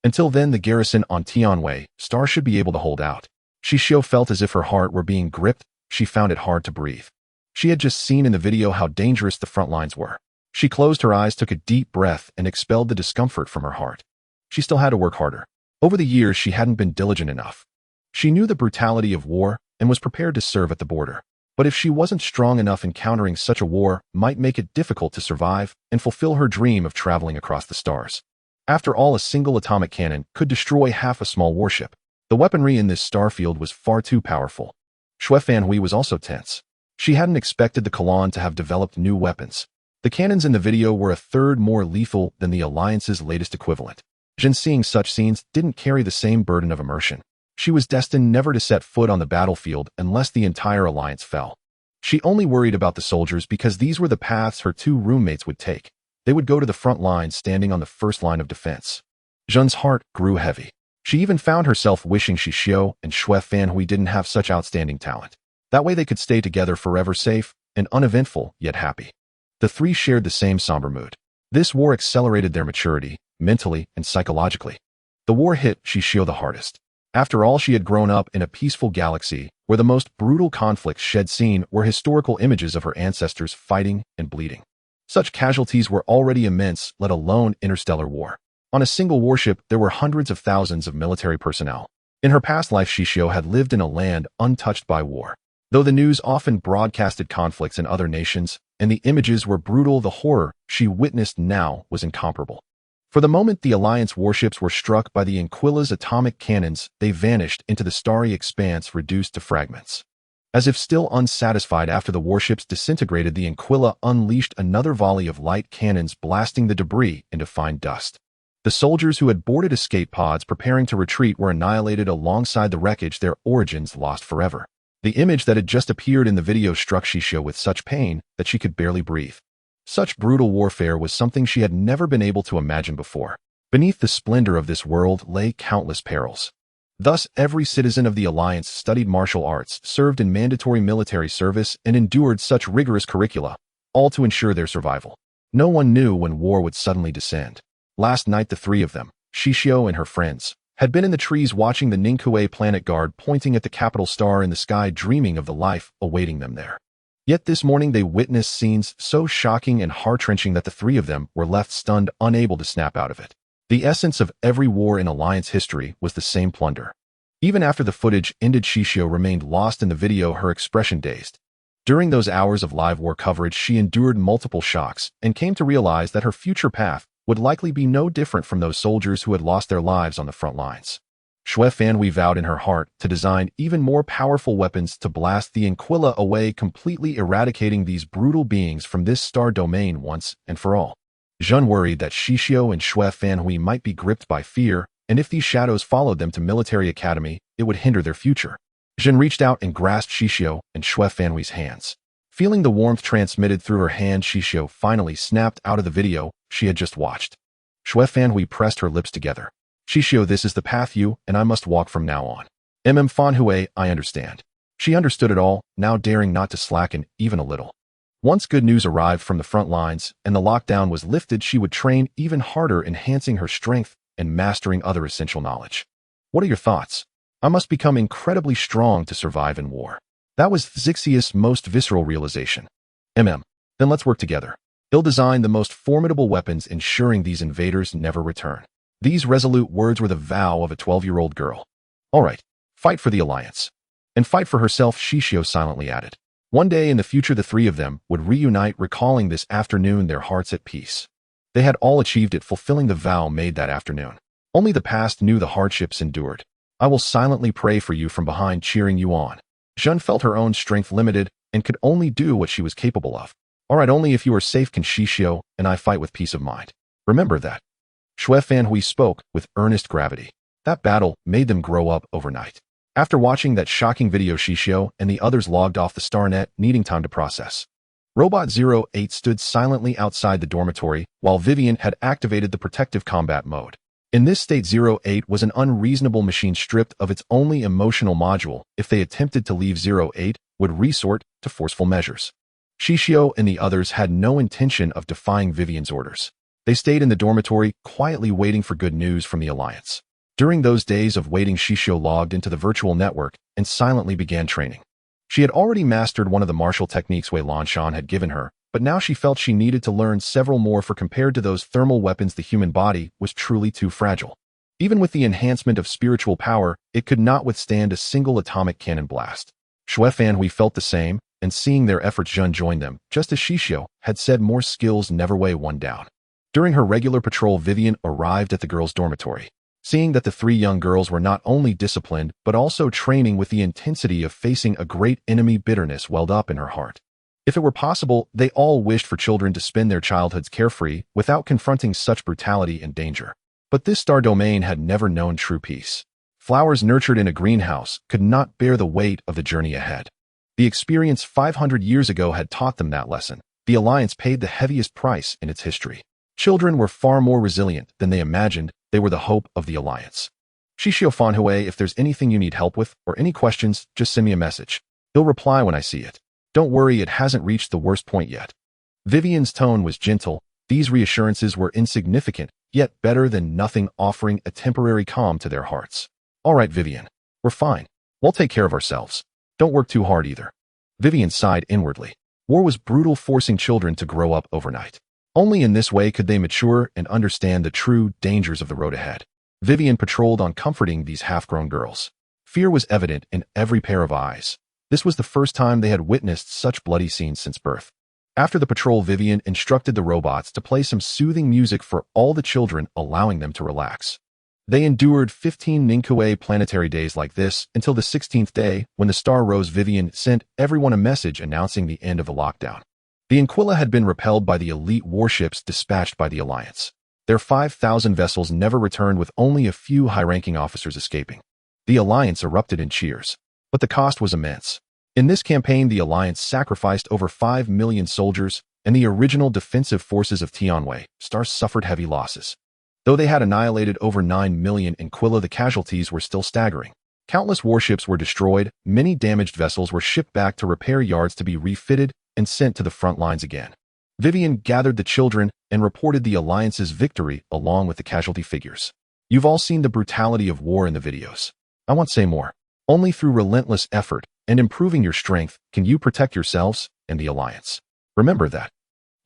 Until then, the garrison on Tianwei Star should be able to hold out. Xixiu felt as if her heart were being gripped. She found it hard to breathe. She had just seen in the video how dangerous the front lines were. She closed her eyes, took a deep breath, and expelled the discomfort from her heart. She still had to work harder. Over the years, she hadn't been diligent enough. She knew the brutality of war and was prepared to serve at the border. But if she wasn't strong enough, encountering such a war might make it difficult to survive and fulfill her dream of traveling across the stars. After all, a single atomic cannon could destroy half a small warship. The weaponry in this starfield was far too powerful. Xue Fanhui was also tense. She hadn't expected the Kalan to have developed new weapons. The cannons in the video were a third more lethal than the Alliance's latest equivalent. Jin, seeing such scenes, didn't carry the same burden of immersion. She was destined never to set foot on the battlefield unless the entire Alliance fell. She only worried about the soldiers because these were the paths her two roommates would take. They would go to the front lines, standing on the first line of defense. Jun's heart grew heavy. She even found herself wishing Xixiu and Xue Fanhui didn't have such outstanding talent. That way they could stay together forever, safe and uneventful, yet happy. The three shared the same somber mood. This war accelerated their maturity, mentally and psychologically. The war hit Xixiu the hardest. After all, she had grown up in a peaceful galaxy where the most brutal conflicts she'd seen were historical images of her ancestors fighting and bleeding. Such casualties were already immense, let alone interstellar war. On a single warship, there were hundreds of thousands of military personnel. In her past life, Xixiu had lived in a land untouched by war. Though the news often broadcasted conflicts in other nations, and the images were brutal, the horror she witnessed now was incomparable. For the moment the Alliance warships were struck by the Inquila's atomic cannons, they vanished into the starry expanse, reduced to fragments. As if still unsatisfied after the warships disintegrated, the Inquila unleashed another volley of light cannons, blasting the debris into fine dust. The soldiers who had boarded escape pods preparing to retreat were annihilated alongside the wreckage, their origins lost forever. The image that had just appeared in the video struck Xixiu with such pain that she could barely breathe. Such brutal warfare was something she had never been able to imagine before. Beneath the splendor of this world lay countless perils. Thus, every citizen of the Alliance studied martial arts, served in mandatory military service, and endured such rigorous curricula, all to ensure their survival. No one knew when war would suddenly descend. Last night, the three of them, Xixiu and her friends, had been in the trees watching the Ninghui planet guard pointing at the capital star in the sky, dreaming of the life awaiting them there. Yet this morning they witnessed scenes so shocking and heart-wrenching that the three of them were left stunned, unable to snap out of it. The essence of every war in Alliance history was the same: plunder. Even after the footage ended, Xixiu remained lost in the video, her expression dazed. During those hours of live war coverage, she endured multiple shocks and came to realize that her future path would likely be no different from those soldiers who had lost their lives on the front lines. Xue Fanhui vowed in her heart to design even more powerful weapons to blast the Inquila away, completely eradicating these brutal beings from this star domain once and for all. Jun worried that Xixiu and Xue Fanhui might be gripped by fear, and if these shadows followed them to military academy, it would hinder their future. Jun reached out and grasped Xixiu and Xue Fanhui's hands. Feeling the warmth transmitted through her hand, Xixiu finally snapped out of the video she had just watched. Xue Fanhui pressed her lips together. Xixiu, this is the path you and I must walk from now on. Fanhui, I understand. She understood it all, now daring not to slacken even a little. Once good news arrived from the front lines and the lockdown was lifted, she would train even harder, enhancing her strength and mastering other essential knowledge. What are your thoughts? I must become incredibly strong to survive in war. That was Xixiu's most visceral realization. Then let's work together. He'll design the most formidable weapons, ensuring these invaders never return. These resolute words were the vow of a 12-year-old girl. All right, fight for the Alliance. And fight for herself, Xixiu silently added. One day in the future, the three of them would reunite, recalling this afternoon, their hearts at peace. They had all achieved it, fulfilling the vow made that afternoon. Only the past knew the hardships endured. I will silently pray for you from behind, cheering you on. Jun felt her own strength limited and could only do what she was capable of. All right, only if you are safe can Xixiu and I fight with peace of mind. Remember that. Xue Fanhui spoke with earnest gravity. That battle made them grow up overnight. After watching that shocking video, Xixiu and the others logged off the StarNet, needing time to process. Robot 08 stood silently outside the dormitory while Vivian had activated the protective combat mode. In this state, 08 was an unreasonable machine stripped of its only emotional module. If they attempted to leave 08, would resort to forceful measures. Xixiu and the others had no intention of defying Vivian's orders. They stayed in the dormitory, quietly waiting for good news from the Alliance. During those days of waiting, Xixiu logged into the virtual network and silently began training. She had already mastered one of the martial techniques Wei Lanshan had given her, but now she felt she needed to learn several more, for compared to those thermal weapons, the human body was truly too fragile. Even with the enhancement of spiritual power, it could not withstand a single atomic cannon blast. Xuefan felt the same, and seeing their efforts, Zhun joined them, just as Xixiu had said, more skills never weigh one down. During her regular patrol, Vivian arrived at the girls' dormitory. Seeing that the three young girls were not only disciplined, but also training with the intensity of facing a great enemy, bitterness welled up in her heart. If it were possible, they all wished for children to spend their childhoods carefree, without confronting such brutality and danger. But this star domain had never known true peace. Flowers nurtured in a greenhouse could not bear the weight of the journey ahead. The experience 500 years ago had taught them that lesson. The Alliance paid the heaviest price in its history. Children were far more resilient than they imagined. They were the hope of the Alliance. Xixiu Fanhui, if there's anything you need help with, or any questions, just send me a message. He'll reply when I see it. Don't worry, it hasn't reached the worst point yet. Vivian's tone was gentle. These reassurances were insignificant, yet better than nothing, offering a temporary calm to their hearts. All right, Vivian. We're fine. We'll take care of ourselves. Don't work too hard either. Vivian sighed inwardly. War was brutal, forcing children to grow up overnight. Only in this way could they mature and understand the true dangers of the road ahead. Vivian patrolled on, comforting these half-grown girls. Fear was evident in every pair of eyes. This was the first time they had witnessed such bloody scenes since birth. After the patrol, Vivian instructed the robots to play some soothing music for all the children, allowing them to relax. They endured 15 Ningkue planetary days like this until the 16th day, when the star rose. Vivian sent everyone a message announcing the end of the lockdown. The Inquilla had been repelled by the elite warships dispatched by the Alliance. Their 5,000 vessels never returned, with only a few high-ranking officers escaping. The Alliance erupted in cheers. But the cost was immense. In this campaign, the Alliance sacrificed over 5 million soldiers, and the original defensive forces of Tianwei Star suffered heavy losses. Though they had annihilated over 9 million Inquilla, the casualties were still staggering. Countless warships were destroyed, many damaged vessels were shipped back to repair yards to be refitted and sent to the front lines again. Vivian gathered the children and reported the Alliance's victory along with the casualty figures. You've all seen the brutality of war in the videos. I won't say more. Only through relentless effort and improving your strength can you protect yourselves and the Alliance. Remember that.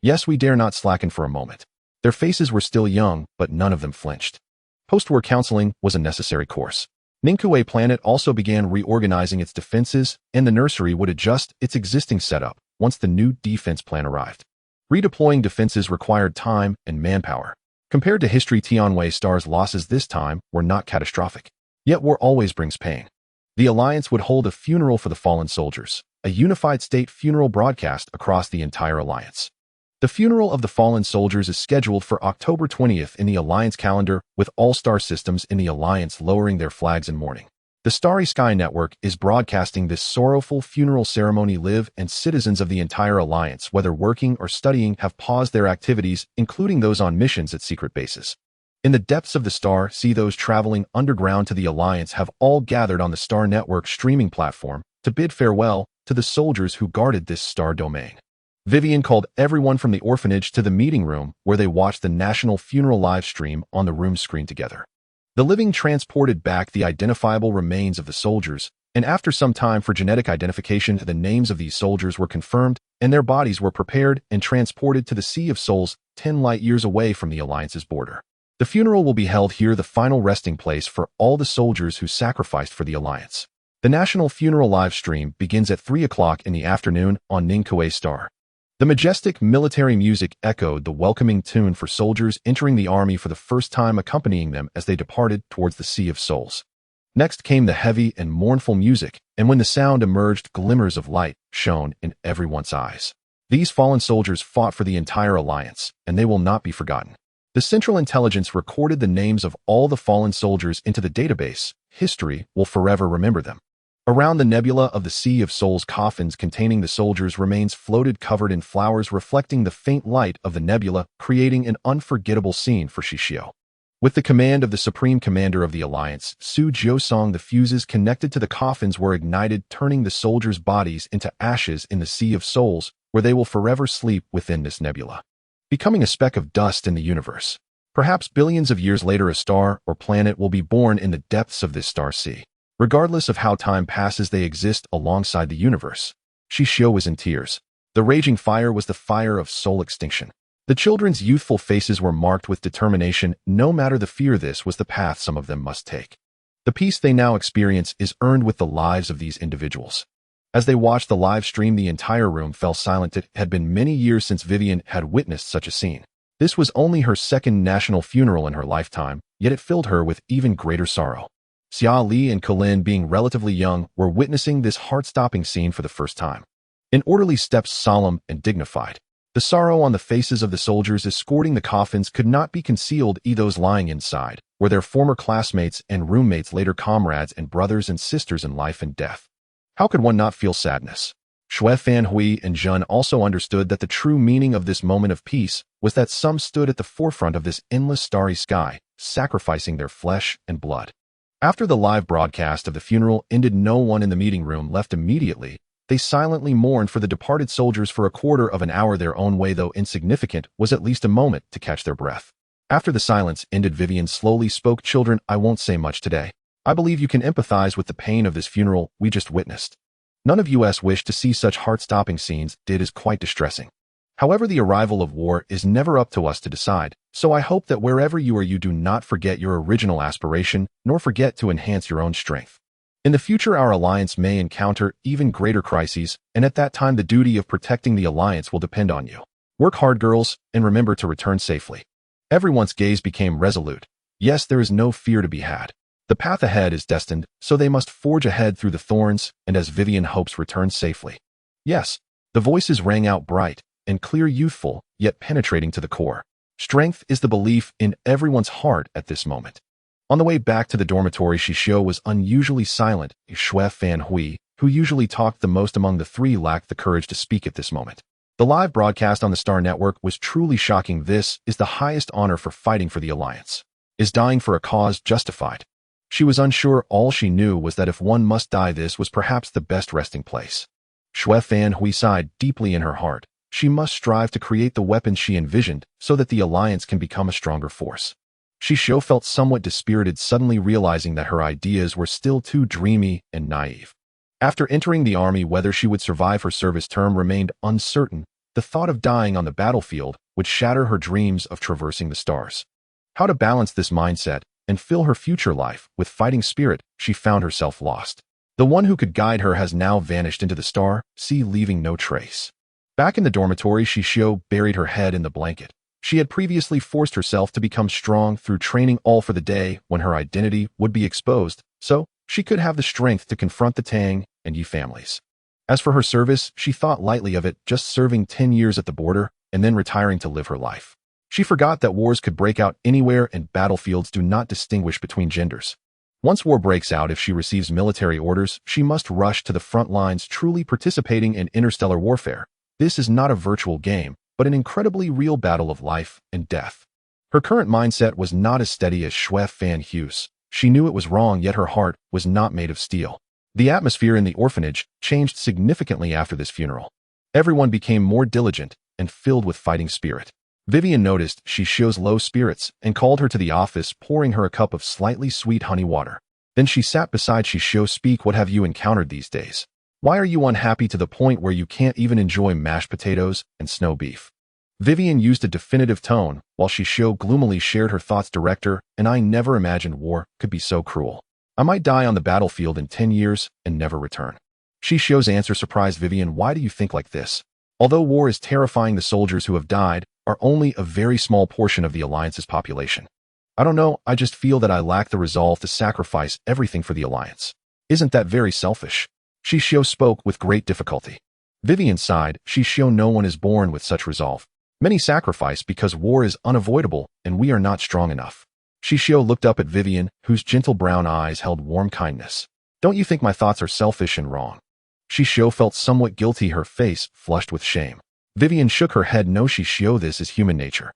Yes, we dare not slacken for a moment. Their faces were still young, but none of them flinched. Post-war counseling was a necessary course. Ningkue Planet also began reorganizing its defenses, and the nursery would adjust its existing setup once the new defense plan arrived. Redeploying defenses required time and manpower. Compared to history, Tianwei Star's losses this time were not catastrophic. Yet war always brings pain. The Alliance would hold a funeral for the fallen soldiers, a unified state funeral broadcast across the entire Alliance. The funeral of the fallen soldiers is scheduled for October 20th in the Alliance calendar, with all star systems in the Alliance lowering their flags in mourning. The Starry Sky Network is broadcasting this sorrowful funeral ceremony live, and citizens of the entire Alliance, whether working or studying, have paused their activities, including those on missions at secret bases. In the depths of the star, see those traveling underground to the Alliance have all gathered on the Star Network streaming platform to bid farewell to the soldiers who guarded this star domain. Vivian called everyone from the orphanage to the meeting room, where they watched the national funeral live stream on the room screen together. The living transported back the identifiable remains of the soldiers, and after some time for genetic identification, the names of these soldiers were confirmed, and their bodies were prepared and transported to the Sea of Souls, 10 light-years away from the Alliance's border. The funeral will be held here, the final resting place for all the soldiers who sacrificed for the Alliance. The national funeral live stream begins at 3 o'clock in the afternoon on Ningkue Star. The majestic military music echoed the welcoming tune for soldiers entering the army for the first time, accompanying them as they departed towards the Sea of Souls. Next came the heavy and mournful music, and when the sound emerged, glimmers of light shone in everyone's eyes. These fallen soldiers fought for the entire Alliance, and they will not be forgotten. The Central Intelligence recorded the names of all the fallen soldiers into the database. History will forever remember them. Around the nebula of the Sea of Souls, coffins containing the soldiers' remains floated, covered in flowers reflecting the faint light of the nebula, creating an unforgettable scene for Xixiu. With the command of the Supreme Commander of the Alliance, Su Jiusong, the fuses connected to the coffins were ignited, turning the soldiers' bodies into ashes in the Sea of Souls, where they will forever sleep within this nebula, becoming a speck of dust in the universe. Perhaps billions of years later, a star or planet will be born in the depths of this star sea. Regardless of how time passes, they exist alongside the universe. Xixiu was in tears. The raging fire was the fire of soul extinction. The children's youthful faces were marked with determination. No matter the fear, this was the path some of them must take. The peace they now experience is earned with the lives of these individuals. As they watched the live stream, the entire room fell silent. It had been many years since Vivian had witnessed such a scene. This was only her second national funeral in her lifetime, yet it filled her with even greater sorrow. Xia Li and Colin, being relatively young, were witnessing this heart-stopping scene for the first time. In orderly steps, solemn and dignified, the sorrow on the faces of the soldiers escorting the coffins could not be concealed. Those lying inside were their former classmates and roommates, later comrades and brothers and sisters in life and death. How could one not feel sadness? Xue Fanhui and Zhen also understood that the true meaning of this moment of peace was that some stood at the forefront of this endless starry sky, sacrificing their flesh and blood. After the live broadcast of the funeral ended, no one in the meeting room left immediately. They silently mourned for the departed soldiers for a quarter of an hour. Their own way, though insignificant, was at least a moment to catch their breath. After the silence ended, Vivian slowly spoke. Children, I won't say much today. I believe you can empathize with the pain of this funeral we just witnessed. None of us wish to see such heart-stopping scenes. It is quite distressing. However, the arrival of war is never up to us to decide, so I hope that wherever you are, you do not forget your original aspiration, nor forget to enhance your own strength. In the future, our alliance may encounter even greater crises, and at that time the duty of protecting the alliance will depend on you. Work hard, girls, and remember to return safely. Everyone's gaze became resolute. Yes, there is no fear to be had. The path ahead is destined, so they must forge ahead through the thorns, and as Vivian hopes, return safely. Yes, the voices rang out bright and clear, youthful, yet penetrating to the core. Strength is the belief in everyone's heart at this moment. On the way back to the dormitory, Xixiu was unusually silent. Xue Fanhui, who usually talked the most among the three, lacked the courage to speak at this moment. The live broadcast on the Star Network was truly shocking. This is the highest honor for fighting for the Alliance. Is dying for a cause justified? She was unsure. All she knew was that if one must die, this was perhaps the best resting place. Xue Fanhui sighed deeply in her heart. She must strive to create the weapons she envisioned so that the Alliance can become a stronger force. Xixiu felt somewhat dispirited, suddenly realizing that her ideas were still too dreamy and naive. After entering the army, whether she would survive her service term remained uncertain. The thought of dying on the battlefield would shatter her dreams of traversing the stars. How to balance this mindset and fill her future life with fighting spirit, she found herself lost. The one who could guide her has now vanished into the star sea, leaving no trace. Back in the dormitory, Xixiu buried her head in the blanket. She had previously forced herself to become strong through training, all for the day when her identity would be exposed, so she could have the strength to confront the Tang and Yi families. As for her service, she thought lightly of it, just serving 10 years at the border and then retiring to live her life. She forgot that wars could break out anywhere and battlefields do not distinguish between genders. Once war breaks out, if she receives military orders, she must rush to the front lines, truly participating in interstellar warfare. This is not a virtual game, but an incredibly real battle of life and death. Her current mindset was not as steady as Xue Fanhui's. She knew it was wrong, yet her heart was not made of steel. The atmosphere in the orphanage changed significantly after this funeral. Everyone became more diligent and filled with fighting spirit. Vivian noticed Xixiu's low spirits and called her to the office, pouring her a cup of slightly sweet honey water. Then she sat beside Xixiu. Speak, what have you encountered these days? Why are you unhappy to the point where you can't even enjoy mashed potatoes and snow beef? Vivian used a definitive tone, while Xixiu gloomily shared her thoughts. Director, and I never imagined war could be so cruel. I might die on the battlefield in 10 years and never return. Xixiu's answer surprised Vivian. Why do you think like this? Although war is terrifying, the soldiers who have died are only a very small portion of the Alliance's population. I don't know, I just feel that I lack the resolve to sacrifice everything for the Alliance. Isn't that very selfish? Xixiu spoke with great difficulty. Vivian sighed. Xixiu, no one is born with such resolve. Many sacrifice because war is unavoidable and we are not strong enough. Xixiu looked up at Vivian, whose gentle brown eyes held warm kindness. Don't you think my thoughts are selfish and wrong? Xixiu felt somewhat guilty, her face flushed with shame. Vivian shook her head. No, Xixiu, this is human nature.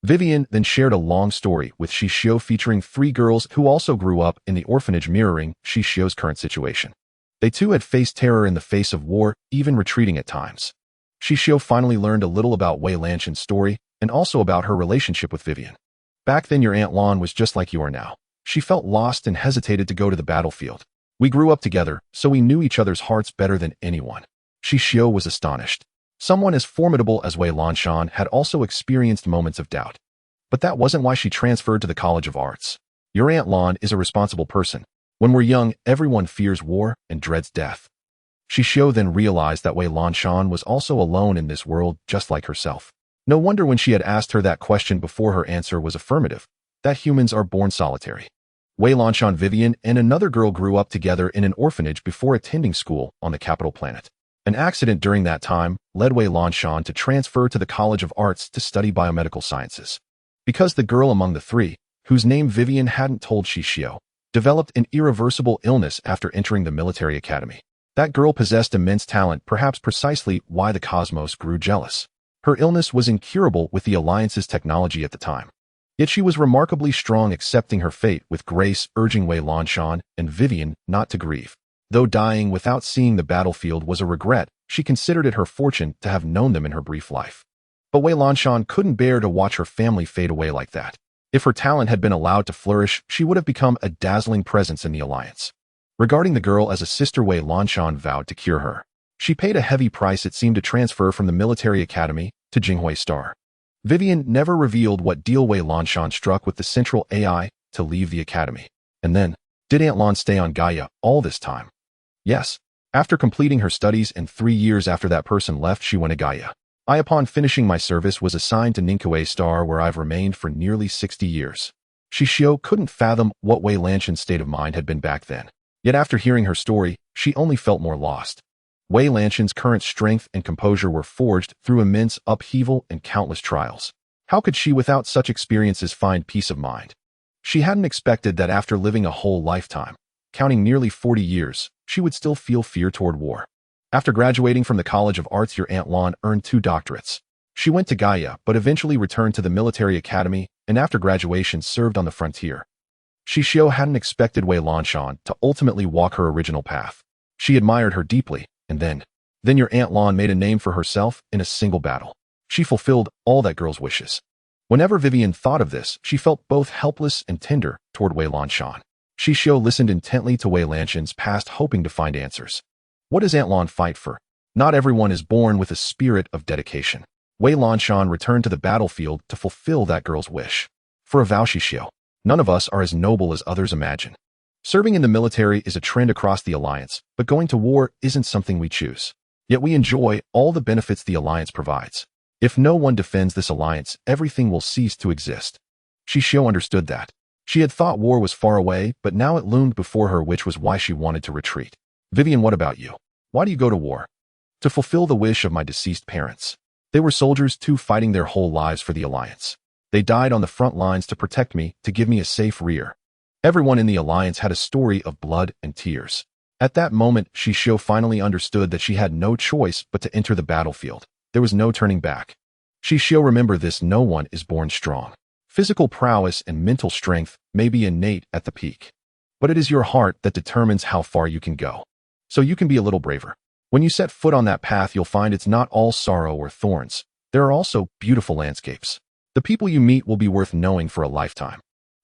Vivian then shared a long story with Xixiu featuring 3 girls who also grew up in the orphanage mirroring Xixiu's current situation. They too had faced terror in the face of war, even retreating at times. Xixiu finally learned a little about Wei Lanshan's story and also about her relationship with Vivian. Back then your Aunt Lan was just like you are now. She felt lost and hesitated to go to the battlefield. We grew up together, so we knew each other's hearts better than anyone. Xixiu was astonished. Someone as formidable as Wei Lanshan had also experienced moments of doubt. But that wasn't why she transferred to the College of Arts. Your Aunt Lan is a responsible person. When we're young, everyone fears war and dreads death. Xixiu then realized that Wei Lanshan was also alone in this world just like herself. No wonder when she had asked her that question before her answer was affirmative, that humans are born solitary. Wei Lanshan, Vivian, and another girl grew up together in an orphanage before attending school on the capital planet. An accident during that time led Wei Lanshan to transfer to the College of Arts to study biomedical sciences. Because the girl among the 3, whose name Vivian hadn't told Xixiu, developed an irreversible illness after entering the military academy. That girl possessed immense talent, perhaps precisely why the cosmos grew jealous. Her illness was incurable with the Alliance's technology at the time. Yet she was remarkably strong, accepting her fate with grace, urging Wei Lanshan and Vivian not to grieve. Though dying without seeing the battlefield was a regret, she considered it her fortune to have known them in her brief life. But Wei Lanshan couldn't bear to watch her family fade away like that. If her talent had been allowed to flourish, she would have become a dazzling presence in the Alliance. Regarding the girl as a sister, Wei Lanshan vowed to cure her. She paid a heavy price, it seemed, to transfer from the military academy to Jinghui Star. Vivian never revealed what deal Wei Lanshan struck with the central AI to leave the academy. And then, did Aunt Lan stay on Gaia all this time? Yes. After completing her studies and 3 years after that person left, she went to Gaia. Upon finishing my service, was assigned to Jinghui Star, where I've remained for nearly 60 years. Xixiu couldn't fathom what Wei Lanshan's state of mind had been back then. Yet after hearing her story, she only felt more lost. Wei Lanshan's current strength and composure were forged through immense upheaval and countless trials. How could she, without such experiences, find peace of mind? She hadn't expected that after living a whole lifetime, counting nearly 40 years, she would still feel fear toward war. After graduating from the College of Arts, your Aunt Lan earned 2 doctorates. She went to Gaia, but eventually returned to the military academy, and after graduation served on the frontier. Xixiu hadn't expected Wei Lanshan to ultimately walk her original path. She admired her deeply, and then your Aunt Lan made a name for herself in a single battle. She fulfilled all that girl's wishes. Whenever Vivian thought of this, she felt both helpless and tender toward Wei Lanshan. Xixiu listened intently to Wei Lanshan's past, hoping to find answers. What does Aunt Lan fight for? Not everyone is born with a spirit of dedication. Wei Lanshan returned to the battlefield to fulfill that girl's wish. For a vow, Xixiu, none of us are as noble as others imagine. Serving in the military is a trend across the Alliance, but going to war isn't something we choose. Yet we enjoy all the benefits the Alliance provides. If no one defends this Alliance, everything will cease to exist. Xixiu understood that. She had thought war was far away, but now it loomed before her, which was why she wanted to retreat. Vivian, what about you? Why do you go to war? To fulfill the wish of my deceased parents. They were soldiers too, fighting their whole lives for the Alliance. They died on the front lines to protect me, to give me a safe rear. Everyone in the Alliance had a story of blood and tears. At that moment, Xixiu finally understood that she had no choice but to enter the battlefield. There was no turning back. Xixiu, remember this: no one is born strong. Physical prowess and mental strength may be innate at the peak, but it is your heart that determines how far you can go. So you can be a little braver. When you set foot on that path, you'll find it's not all sorrow or thorns. There are also beautiful landscapes. The people you meet will be worth knowing for a lifetime.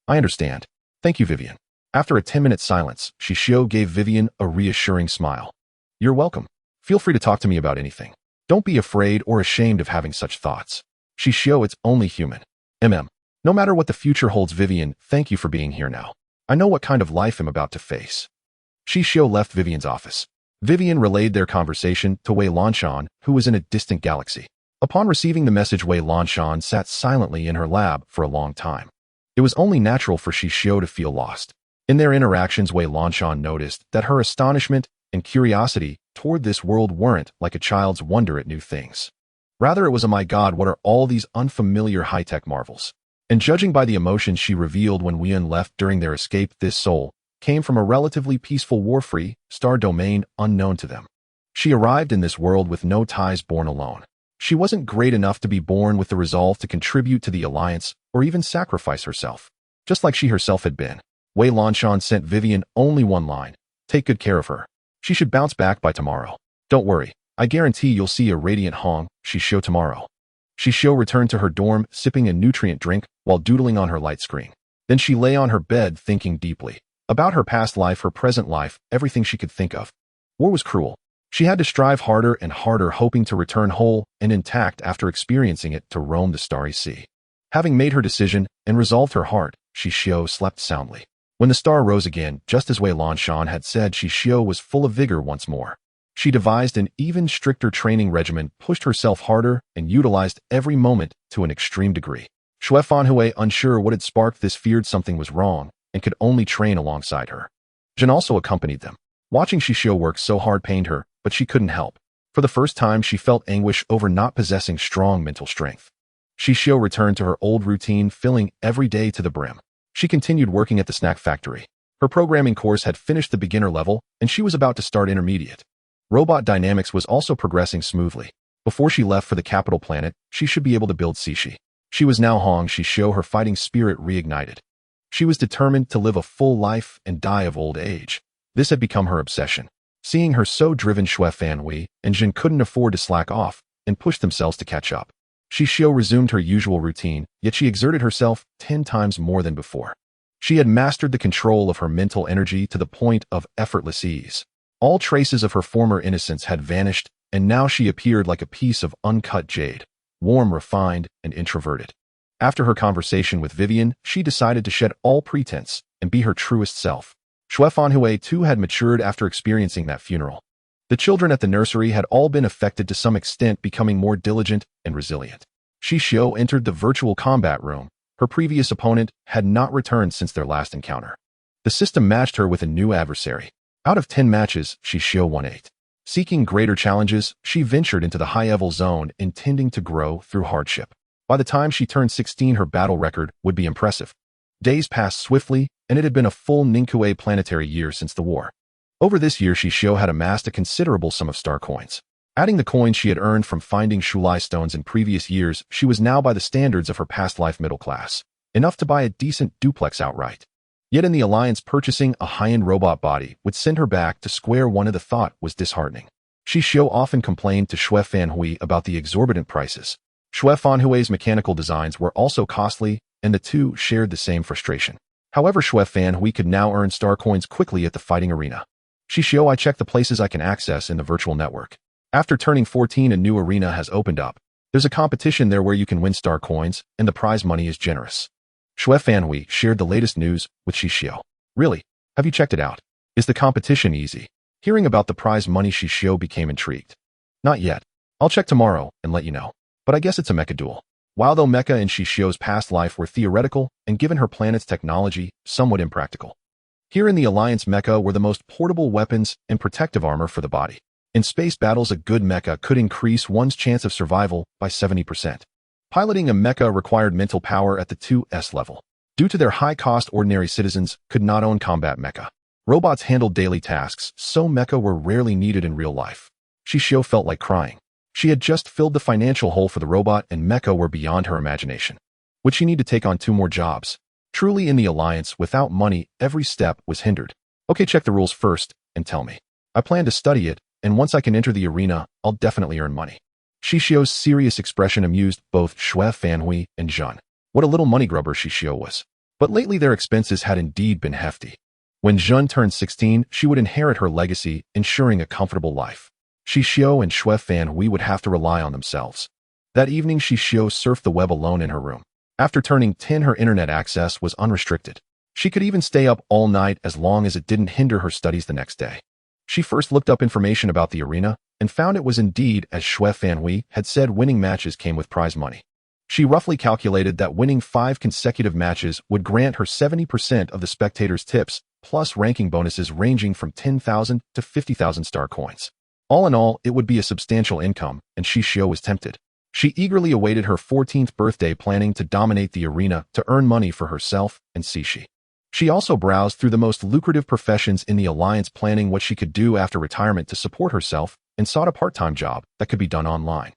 I understand. Thank you, Vivian. After a 10-minute silence, Xixiu gave Vivian a reassuring smile. You're welcome. Feel free to talk to me about anything. Don't be afraid or ashamed of having such thoughts. Xixiu, it's only human. No matter what the future holds, Vivian, thank you for being here now. I know what kind of life I'm about to face. Xixiu left Vivian's office. Vivian relayed their conversation to Wei Lanshan, who was in a distant galaxy. Upon receiving the message, Wei Lanshan sat silently in her lab for a long time. It was only natural for Xixiu to feel lost. In their interactions, Wei Lanshan noticed that her astonishment and curiosity toward this world weren't like a child's wonder at new things. Rather, it was a "my God, what are all these unfamiliar high-tech marvels?" And judging by the emotions she revealed when Weon left during their escape, this soul came from a relatively peaceful, war-free star domain unknown to them. She arrived in this world with no ties, born alone. She wasn't great enough to be born with the resolve to contribute to the alliance or even sacrifice herself. Just like she herself had been, Wei Lanshan sent Vivian only one line: take good care of her. She should bounce back by tomorrow. Don't worry, I guarantee you'll see a radiant Hong Xixiu tomorrow. Xixiu returned to her dorm, sipping a nutrient drink while doodling on her light screen. Then she lay on her bed thinking deeply about her past life, her present life, everything she could think of. War was cruel. She had to strive harder and harder, hoping to return whole and intact after experiencing it, to roam the starry sea. Having made her decision and resolved her heart, Xixiu slept soundly. When the star rose again, just as Wei Lanshan had said, Xixiu was full of vigor once more. She devised an even stricter training regimen, pushed herself harder, and utilized every moment to an extreme degree. Xue Fanhui, unsure what had sparked this, feared something was wrong and could only train alongside her. Jin also accompanied them. Watching Xixiu work so hard pained her, but she couldn't help. For the first time, she felt anguish over not possessing strong mental strength. Xixiu returned to her old routine, filling every day to the brim. She continued working at the snack factory. Her programming course had finished the beginner level, and she was about to start intermediate. Robot dynamics was also progressing smoothly. Before she left for the capital planet, she should be able to build Xixiu. She was now Hong Xixiu, her fighting spirit reignited. She was determined to live a full life and die of old age. This had become her obsession. Seeing her so driven, Xue Fanhui and Jin couldn't afford to slack off and pushed themselves to catch up. Xixiu resumed her usual routine, yet she exerted herself 10 times more than before. She had mastered the control of her mental energy to the point of effortless ease. All traces of her former innocence had vanished, and now she appeared like a piece of uncut jade, warm, refined, and introverted. After her conversation with Vivian, she decided to shed all pretense and be her truest self. Xue Fanhui too had matured after experiencing that funeral. The children at the nursery had all been affected to some extent, becoming more diligent and resilient. Xixiu entered the virtual combat room. Her previous opponent had not returned since their last encounter. The system matched her with a new adversary. Out of 10 matches, Xixiu won 8. Seeking greater challenges, she ventured into the high-level zone, intending to grow through hardship. By the time she turned 16, her battle record would be impressive. Days passed swiftly, and it had been a full Ninkue planetary year since the war. Over this year, Xixiu had amassed a considerable sum of star coins. Adding the coins she had earned from finding Shulai stones in previous years, she was now, by the standards of her past life, middle class, enough to buy a decent duplex outright. Yet in the alliance, purchasing a high-end robot body would send her back to square one. The thought was disheartening. Xixiu often complained to Xue Fanhui about the exorbitant prices. Xue Fanhui's mechanical designs were also costly, and the two shared the same frustration. However, Xue Fanhui could now earn star coins quickly at the fighting arena. Xixiu, I checked the places I can access in the virtual network. After turning 14, a new arena has opened up. There's a competition there where you can win star coins, and the prize money is generous. Xue Fanhui shared the latest news with Xixiu. Really? Have you checked it out? Is the competition easy? Hearing about the prize money, Xixiu became intrigued. Not yet. I'll check tomorrow and let you know. But I guess it's a mecha duel. While though mecha in Xixiu's past life were theoretical, and given her planet's technology, somewhat impractical. Here in the Alliance, mecha were the most portable weapons and protective armor for the body. In space battles, a good mecha could increase one's chance of survival by 70%. Piloting a mecha required mental power at the 2S level. Due to their high cost, ordinary citizens could not own combat mecha. Robots handled daily tasks, so mecha were rarely needed in real life. Xixiu felt like crying. She had just filled the financial hole for the robot, and mecha were beyond her imagination. Would she need to take on 2 more jobs? Truly, in the Alliance, without money, every step was hindered. Okay, check the rules first and tell me. I plan to study it, and once I can enter the arena, I'll definitely earn money. Xixiu's serious expression amused both Xue Fanhui and Zhen. What a little money grubber Xixiu was. But lately their expenses had indeed been hefty. When Zhen turned 16, she would inherit her legacy, ensuring a comfortable life. Xixiu and Xue Fanhui would have to rely on themselves. That evening, Xixiu surfed the web alone in her room. After turning 10, her internet access was unrestricted. She could even stay up all night as long as it didn't hinder her studies the next day. She first looked up information about the arena and found it was indeed as Xue Fanhui had said, winning matches came with prize money. She roughly calculated that winning 5 consecutive matches would grant her 70% of the spectators' tips, plus ranking bonuses ranging from 10,000 to 50,000 star coins. All in all, it would be a substantial income, and Xixiu was tempted. She eagerly awaited her 14th birthday, planning to dominate the arena to earn money for herself and Xixiu. She also browsed through the most lucrative professions in the Alliance, planning what she could do after retirement to support herself, and sought a part-time job that could be done online.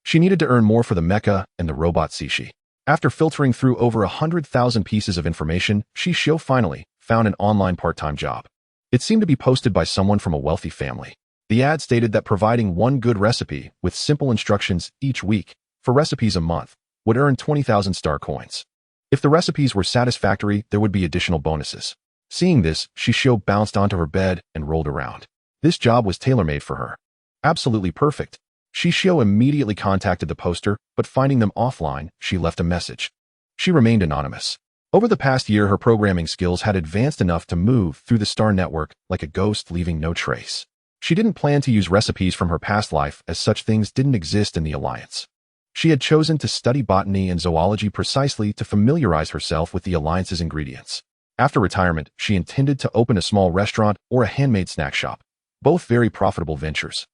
She needed to earn more for the mecha and the robot Xixiu. After filtering through over 100,000 pieces of information, Xixiu finally found an online part-time job. It seemed to be posted by someone from a wealthy family. The ad stated that providing one good recipe with simple instructions each week for recipes a month would earn 20,000 star coins. If the recipes were satisfactory, there would be additional bonuses. Seeing this, Xixiu bounced onto her bed and rolled around. This job was tailor-made for her. Absolutely perfect. Xixiu immediately contacted the poster, but finding them offline, she left a message. She remained anonymous. Over the past year, her programming skills had advanced enough to move through the star network like a ghost, leaving no trace. She didn't plan to use recipes from her past life, as such things didn't exist in the Alliance. She had chosen to study botany and zoology precisely to familiarize herself with the Alliance's ingredients. After retirement, she intended to open a small restaurant or a handmade snack shop, both very profitable ventures.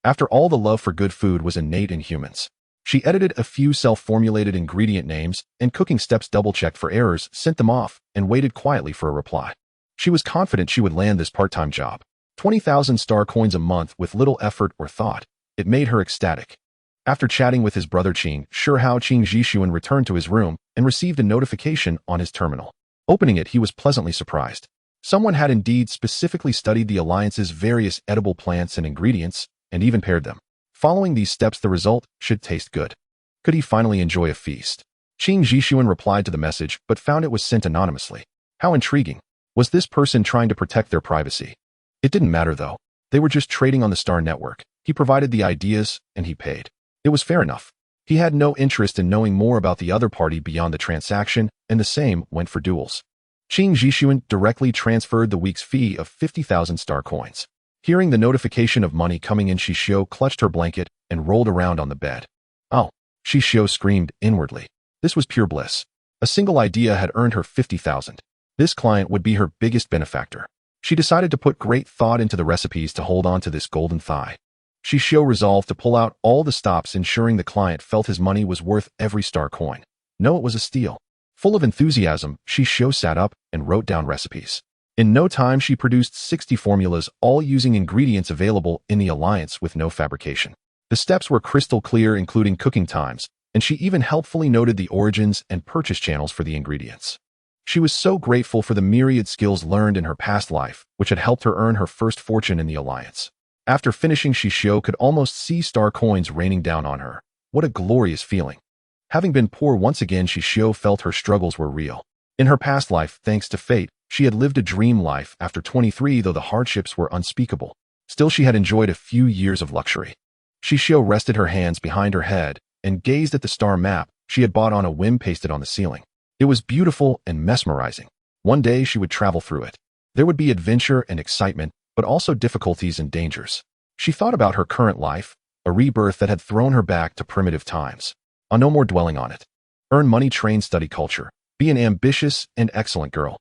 After all, the love for good food was innate in humans. She edited a few self-formulated ingredient names and cooking steps, double-checked for errors, sent them off, and waited quietly for a reply. She was confident she would land this part-time job. 20,000 star coins a month with little effort or thought. It made her ecstatic. After chatting with his brother Xixiu returned to his room and received a notification on his terminal. Opening it, he was pleasantly surprised. Someone had indeed specifically studied the Alliance's various edible plants and ingredients, and even paired them. Following these steps, the result should taste good. Could he finally enjoy a feast? Xixiu replied to the message, but found it was sent anonymously. How intriguing. Was this person trying to protect their privacy? It didn't matter, though. They were just trading on the star network. He provided the ideas, and he paid. It was fair enough. He had no interest in knowing more about the other party beyond the transaction, and the same went for duels. Xixiu directly transferred the week's fee of 50,000 star coins. Hearing the notification of money coming in, Xixiu clutched her blanket and rolled around on the bed. Oh, Xixiu screamed inwardly. This was pure bliss. A single idea had earned her 50,000. This client would be her biggest benefactor. She decided to put great thought into the recipes to hold on to this golden thigh. Xixiu resolved to pull out all the stops, ensuring the client felt his money was worth every star coin. No, it was a steal. Full of enthusiasm, Xixiu sat up and wrote down recipes. In no time, she produced 60 formulas, all using ingredients available in the Alliance with no fabrication. The steps were crystal clear, including cooking times, and she even helpfully noted the origins and purchase channels for the ingredients. She was so grateful for the myriad skills learned in her past life, which had helped her earn her first fortune in the Alliance. After finishing, Xixiu could almost see star coins raining down on her. What a glorious feeling. Having been poor once again, Xixiu felt her struggles were real. In her past life, thanks to fate, she had lived a dream life after 23, though the hardships were unspeakable. Still, she had enjoyed a few years of luxury. Xixiu rested her hands behind her head and gazed at the star map she had bought on a whim, pasted on the ceiling. It was beautiful and mesmerizing. One day she would travel through it. There would be adventure and excitement, but also difficulties and dangers. She thought about her current life, a rebirth that had thrown her back to primitive times. No more dwelling on it. Earn money, train, study culture. Be an ambitious and excellent girl.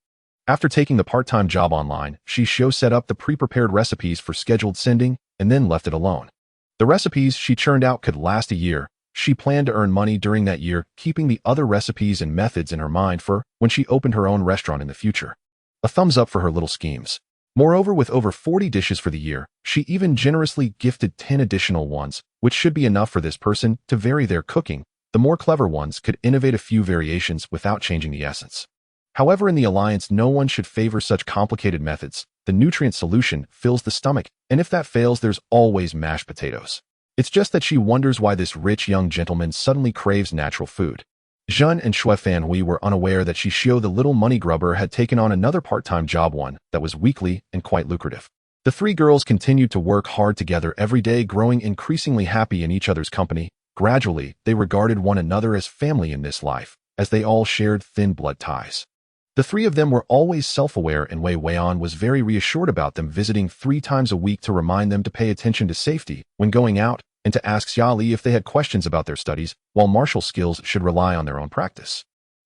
After taking the part-time job online, Xixiu set up the pre-prepared recipes for scheduled sending and then left it alone. The recipes she churned out could last a year. She planned to earn money during that year, keeping the other recipes and methods in her mind for when she opened her own restaurant in the future. A thumbs up for her little schemes. Moreover, with over 40 dishes for the year, she even generously gifted 10 additional ones, which should be enough for this person to vary their cooking. The more clever ones could innovate a few variations without changing the essence. However, in the Alliance, no one should favor such complicated methods. The nutrient solution fills the stomach, and if that fails, there's always mashed potatoes. It's just that she wonders why this rich young gentleman suddenly craves natural food. Jean and Shui Fanhui were unaware that Xixiu, the little money grubber, had taken on another part-time job, one that was weekly and quite lucrative. The three girls continued to work hard together every day, growing increasingly happy in each other's company. Gradually, they regarded one another as family in this life, as they all shared thin blood ties. The three of them were always self-aware, and Wei Weian was very reassured about them, visiting 3 times a week to remind them to pay attention to safety when going out and to ask Xiali if they had questions about their studies, while martial skills should rely on their own practice.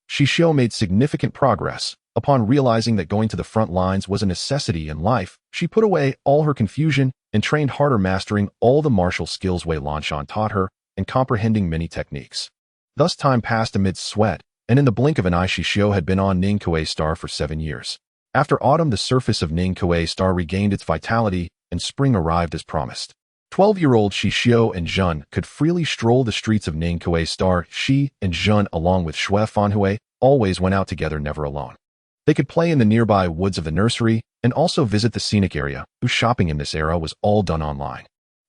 Xixiu made significant progress. Upon realizing that going to the front lines was a necessity in life, she put away all her confusion and trained harder, mastering all the martial skills Wei Lanshan taught her and comprehending many techniques. Thus time passed amidst sweat, and in the blink of an eye Xixiu had been on Ning Kuei Star for 7 years. After autumn, the surface of Ning Kuei Star regained its vitality, and spring arrived as promised. 12-year-old Xixiu and Zhen could freely stroll the streets of Ningque Star. She and Zhen, along with Shui Fanhui, always went out together, never alone. They could play in the nearby woods of the nursery and also visit the scenic area, whose shopping in this era was all done online.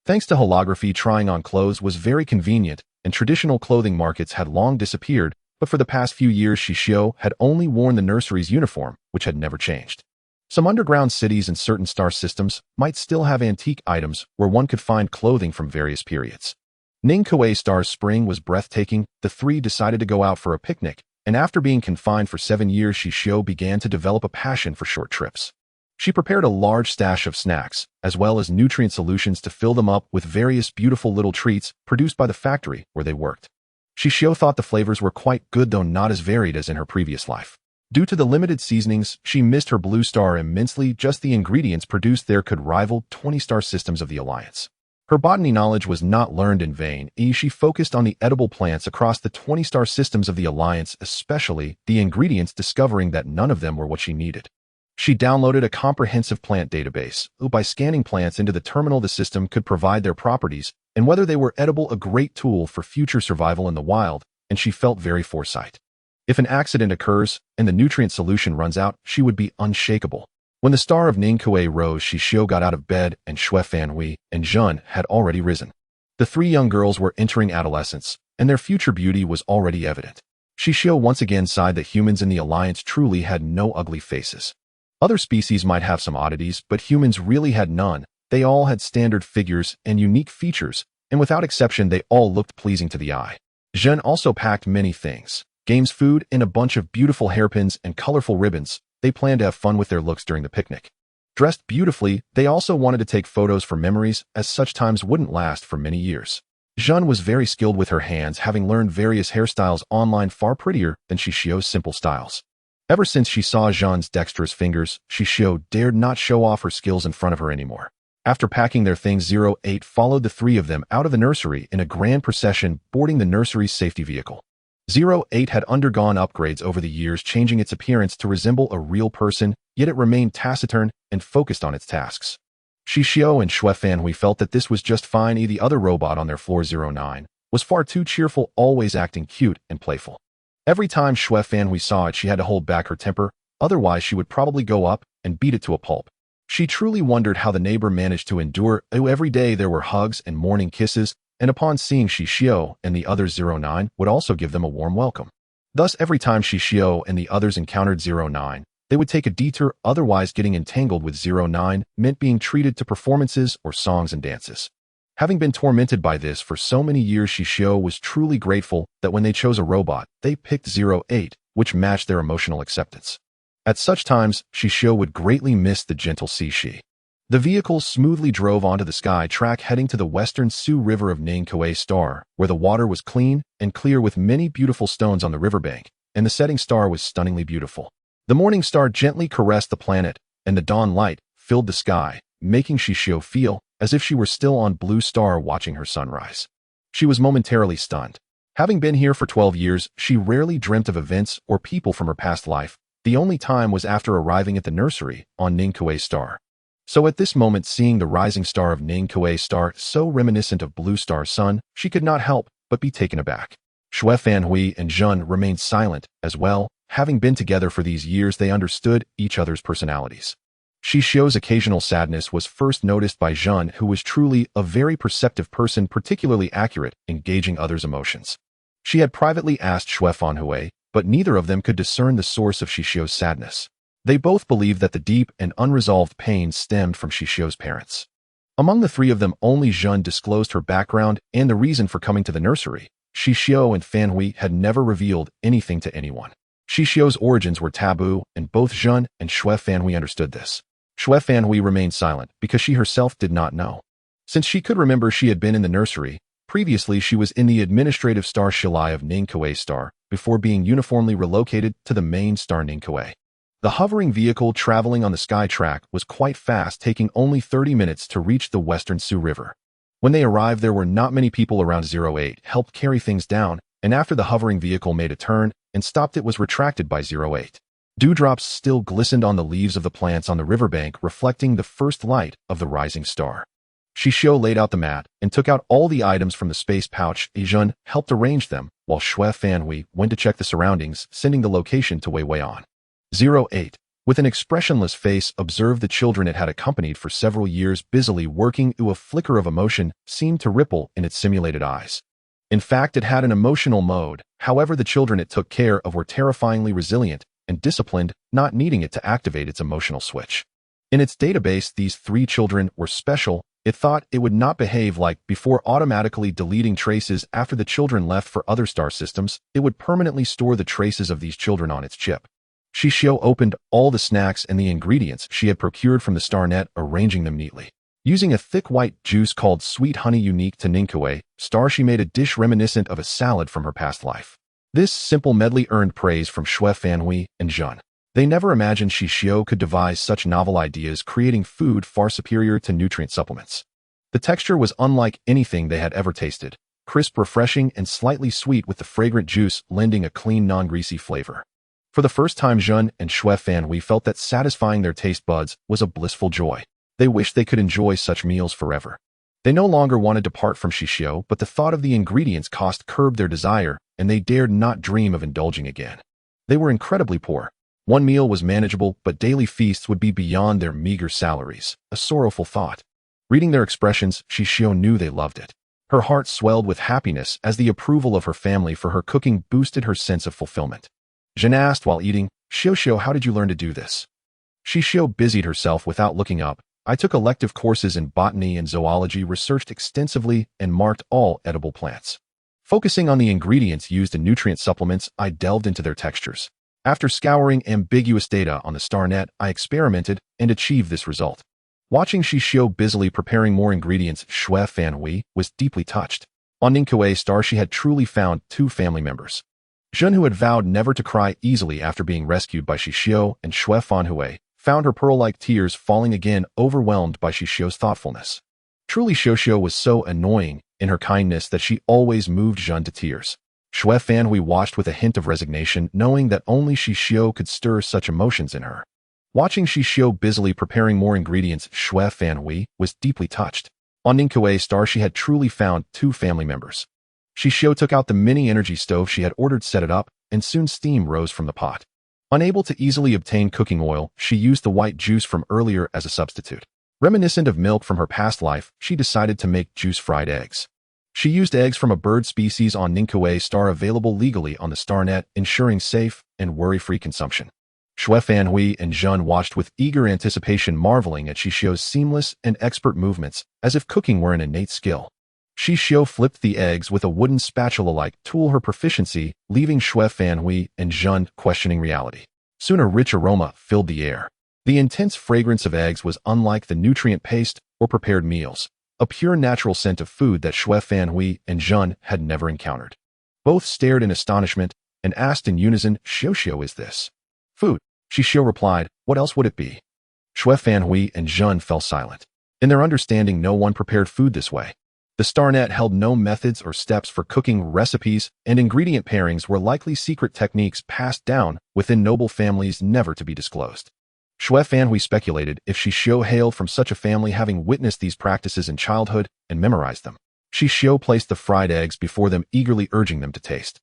Thanks to holography, trying on clothes was very convenient, and traditional clothing markets had long disappeared, but for the past few years Xixiu had only worn the nursery's uniform, which had never changed. Some underground cities and certain star systems might still have antique items where one could find clothing from various periods. Ningque Star's spring was breathtaking. The three decided to go out for a picnic, and after being confined for 7 years, Xixiu began to develop a passion for short trips. She prepared a large stash of snacks, as well as nutrient solutions to fill them up with various beautiful little treats produced by the factory where they worked. Xixiu thought the flavors were quite good, though not as varied as in her previous life. Due to the limited seasonings, she missed her blue star immensely. Just the ingredients produced there could rival 20-star systems of the Alliance. Her botany knowledge was not learned in vain. She focused on the edible plants across the 20-star systems of the Alliance, especially the ingredients, discovering that none of them were what she needed. She downloaded a comprehensive plant database. By scanning plants into the terminal, the system could provide their properties and whether they were edible, a great tool for future survival in the wild, and she felt very foresight. If an accident occurs and the nutrient solution runs out, she would be unshakable. When the star of Ningque rose, Xixiu got out of bed, and Shui Fanhui and Zhen had already risen. The three young girls were entering adolescence, and their future beauty was already evident. Xixiu once again sighed that humans in the Alliance truly had no ugly faces. Other species might have some oddities, but humans really had none. They all had standard figures and unique features, and without exception they all looked pleasing to the eye. Zhen also packed many things. Games, food, and a bunch of beautiful hairpins and colorful ribbons. They planned to have fun with their looks during the picnic. Dressed beautifully, they also wanted to take photos for memories, as such times wouldn't last for many years. Zhen was very skilled with her hands, having learned various hairstyles online, far prettier than Xixiu's simple styles. Ever since she saw Zhen's dexterous fingers, Xixiu dared not show off her skills in front of her anymore. After packing their things, 08 followed the three of them out of the nursery in a grand procession, boarding the nursery's safety vehicle. 08 had undergone upgrades over the years, changing its appearance to resemble a real person, yet it remained taciturn and focused on its tasks. Xixiu and Shui Fanhui felt that this was just fine. The other robot on their floor, 09, was far too cheerful, always acting cute and playful. Every time Shui Fanhui saw it, she had to hold back her temper, otherwise she would probably go up and beat it to a pulp. She truly wondered how the neighbor managed to endure. Every day there were hugs and morning kisses, and upon seeing Xixiu and the others, 09 would also give them a warm welcome. Thus, every time Xixiu and the others encountered 09, they would take a detour, otherwise getting entangled with 09 meant being treated to performances or songs and dances. Having been tormented by this for so many years, Xixiu was truly grateful that when they chose a robot, they picked 08, which matched their emotional acceptance. At such times, Xixiu would greatly miss the gentle Cixi. The vehicle smoothly drove onto the sky track, heading to the western Su River of Ningque Star, where the water was clean and clear with many beautiful stones on the riverbank, and the setting star was stunningly beautiful. The morning star gently caressed the planet, and the dawn light filled the sky, making Xixiu feel as if she were still on Blue Star watching her sunrise. She was momentarily stunned. Having been here for 12 years, she rarely dreamt of events or people from her past life. The only time was after arriving at the nursery on Ningque Star. So at this moment, seeing the rising star of Ningque Star so reminiscent of Blue Star Sun, she could not help but be taken aback. Shui Fanhui and Zhen remained silent as well. Having been together for these years, they understood each other's personalities. Xixiu's occasional sadness was first noticed by Zhen, who was truly a very perceptive person, particularly accurate in gauging others' emotions. She had privately asked Shui Fanhui, but neither of them could discern the source of Xixiu's sadness. They both believed that the deep and unresolved pain stemmed from Xixiu's parents. Among the three of them, only Zhen disclosed her background and the reason for coming to the nursery. Xixiu and Fanhui had never revealed anything to anyone. Xixiu's origins were taboo, and both Zhen and Shui Fanhui understood this. Shui Fanhui remained silent because she herself did not know. Since she could remember, she had been in the nursery. Previously, she was in the administrative star Shilai of Ningque Star, before being uniformly relocated to the main star Ningque. The hovering vehicle traveling on the sky track was quite fast, taking only 30 minutes to reach the western Su River. When they arrived, there were not many people around. 08 helped carry things down, and after the hovering vehicle made a turn and stopped, it was retracted by 08. Dewdrops still glistened on the leaves of the plants on the riverbank, reflecting the first light of the rising star. Xixiu laid out the mat and took out all the items from the space pouch. Yizhen helped arrange them, while Shui Fanhui went to check the surroundings, sending the location to Wei Wei on. 08. With an expressionless face, observed the children it had accompanied for several years busily working. A flicker of emotion seemed to ripple in its simulated eyes. In fact, it had an emotional mode. However, the children it took care of were terrifyingly resilient and disciplined, not needing it to activate its emotional switch. In its database, these 3 children were special. It thought it would not behave like before, automatically deleting traces after the children left for other star systems. It would permanently store the traces of these children on its chip. Xixiu opened all the snacks and the ingredients she had procured from the star net, arranging them neatly. Using a thick white juice called sweet honey unique to Ningque star, she made a dish reminiscent of a salad from her past life. This simple medley earned praise from Shui Fanhui and Zhen. They never imagined Xixiu could devise such novel ideas, creating food far superior to nutrient supplements. The texture was unlike anything they had ever tasted, crisp, refreshing, and slightly sweet, with the fragrant juice lending a clean, non-greasy flavor. For the first time, Zhen and Shui Fanhui felt that satisfying their taste buds was a blissful joy. They wished they could enjoy such meals forever. They no longer wanted to part from Xixiu, but the thought of the ingredients cost curbed their desire, and they dared not dream of indulging again. They were incredibly poor. One meal was manageable, but daily feasts would be beyond their meager salaries. A sorrowful thought. Reading their expressions, Xixiu knew they loved it. Her heart swelled with happiness as the approval of her family for her cooking boosted her sense of fulfillment. Zhen asked while eating, "Xixiu, how did you learn to do this?" Xixiu busied herself without looking up. "I took elective courses in botany and zoology, researched extensively, and marked all edible plants. Focusing on the ingredients used in nutrient supplements, I delved into their textures. After scouring ambiguous data on the star net, I experimented and achieved this result." Watching Xixiu busily preparing more ingredients, Shui Fanhui was deeply touched. On Ningque star, she had truly found 2 family members. Zhen, who had vowed never to cry easily after being rescued by Xixiu, and Shui Fanhui found her pearl-like tears falling again, overwhelmed by Xixiu's thoughtfulness. Truly, Xixiu was so annoying in her kindness that she always moved Zhen to tears. Shui Fanhui watched with a hint of resignation, knowing that only Xixiu could stir such emotions in her. Watching Xixiu busily preparing more ingredients, Shui Fanhui was deeply touched. On Ningque star, she had truly found 2 family members. Xixiu took out the mini-energy stove she had ordered, set it up, and soon steam rose from the pot. Unable to easily obtain cooking oil, she used the white juice from earlier as a substitute. Reminiscent of milk from her past life, she decided to make juice-fried eggs. She used eggs from a bird species on Ningque star available legally on the StarNet, ensuring safe and worry-free consumption. Shui Fanhui and Zhen watched with eager anticipation, marveling at Xixiu's seamless and expert movements, as if cooking were an innate skill. Xixiu flipped the eggs with a wooden spatula-like tool, her proficiency, leaving Shui Fanhui and Zhen questioning reality. Soon a rich aroma filled the air. The intense fragrance of eggs was unlike the nutrient paste or prepared meals, a pure natural scent of food that Shui Fanhui and Zhen had never encountered. Both stared in astonishment and asked in unison, "Xixiu, is this food?" Xixiu replied, "What else would it be?" Shui Fanhui and Zhen fell silent. In their understanding, no one prepared food this way. The StarNet held no methods or steps for cooking. Recipes and ingredient pairings were likely secret techniques passed down within noble families, never to be disclosed. Shui Fanhui speculated if Xixiu hailed from such a family, having witnessed these practices in childhood and memorized them. Xixiu placed the fried eggs before them, eagerly urging them to taste.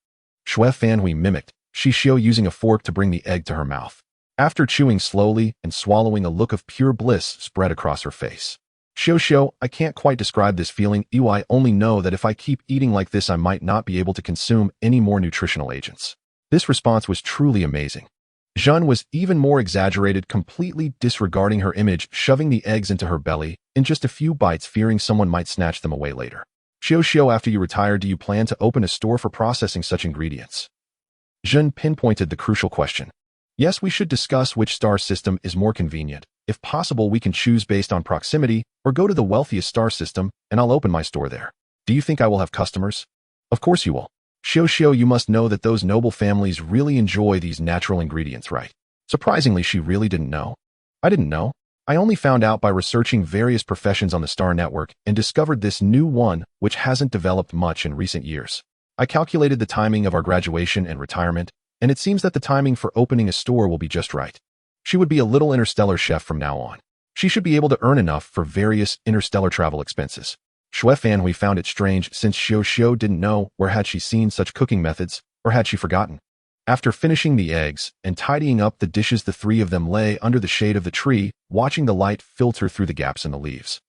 Shui Fanhui mimicked, Xixiu using a fork to bring the egg to her mouth. After chewing slowly and swallowing, a look of pure bliss spread across her face. "Xixiu, I can't quite describe this feeling. I only know that if I keep eating like this, I might not be able to consume any more nutritional agents." This response was truly amazing. Zhen was even more exaggerated, completely disregarding her image, shoving the eggs into her belly in just a few bites, fearing someone might snatch them away later. "Xixiu, after you retire, do you plan to open a store for processing such ingredients?" Zhen pinpointed the crucial question. "Yes, we should discuss which star system is more convenient. If possible, we can choose based on proximity, or go to the wealthiest star system, and I'll open my store there. Do you think I will have customers?" "Of course you will. Xixiu, you must know that those noble families really enjoy these natural ingredients, right?" Surprisingly, she really didn't know. "I didn't know. I only found out by researching various professions on the Star Network and discovered this new one, which hasn't developed much in recent years. I calculated the timing of our graduation and retirement, and it seems that the timing for opening a store will be just right. She would be a little interstellar chef from now on." She should be able to earn enough for various interstellar travel expenses. Xue Fanhui found it strange since Xixiu didn't know where had she seen such cooking methods, or had she forgotten. After finishing the eggs and tidying up the dishes, the three of them lay under the shade of the tree, watching the light filter through the gaps in the leaves.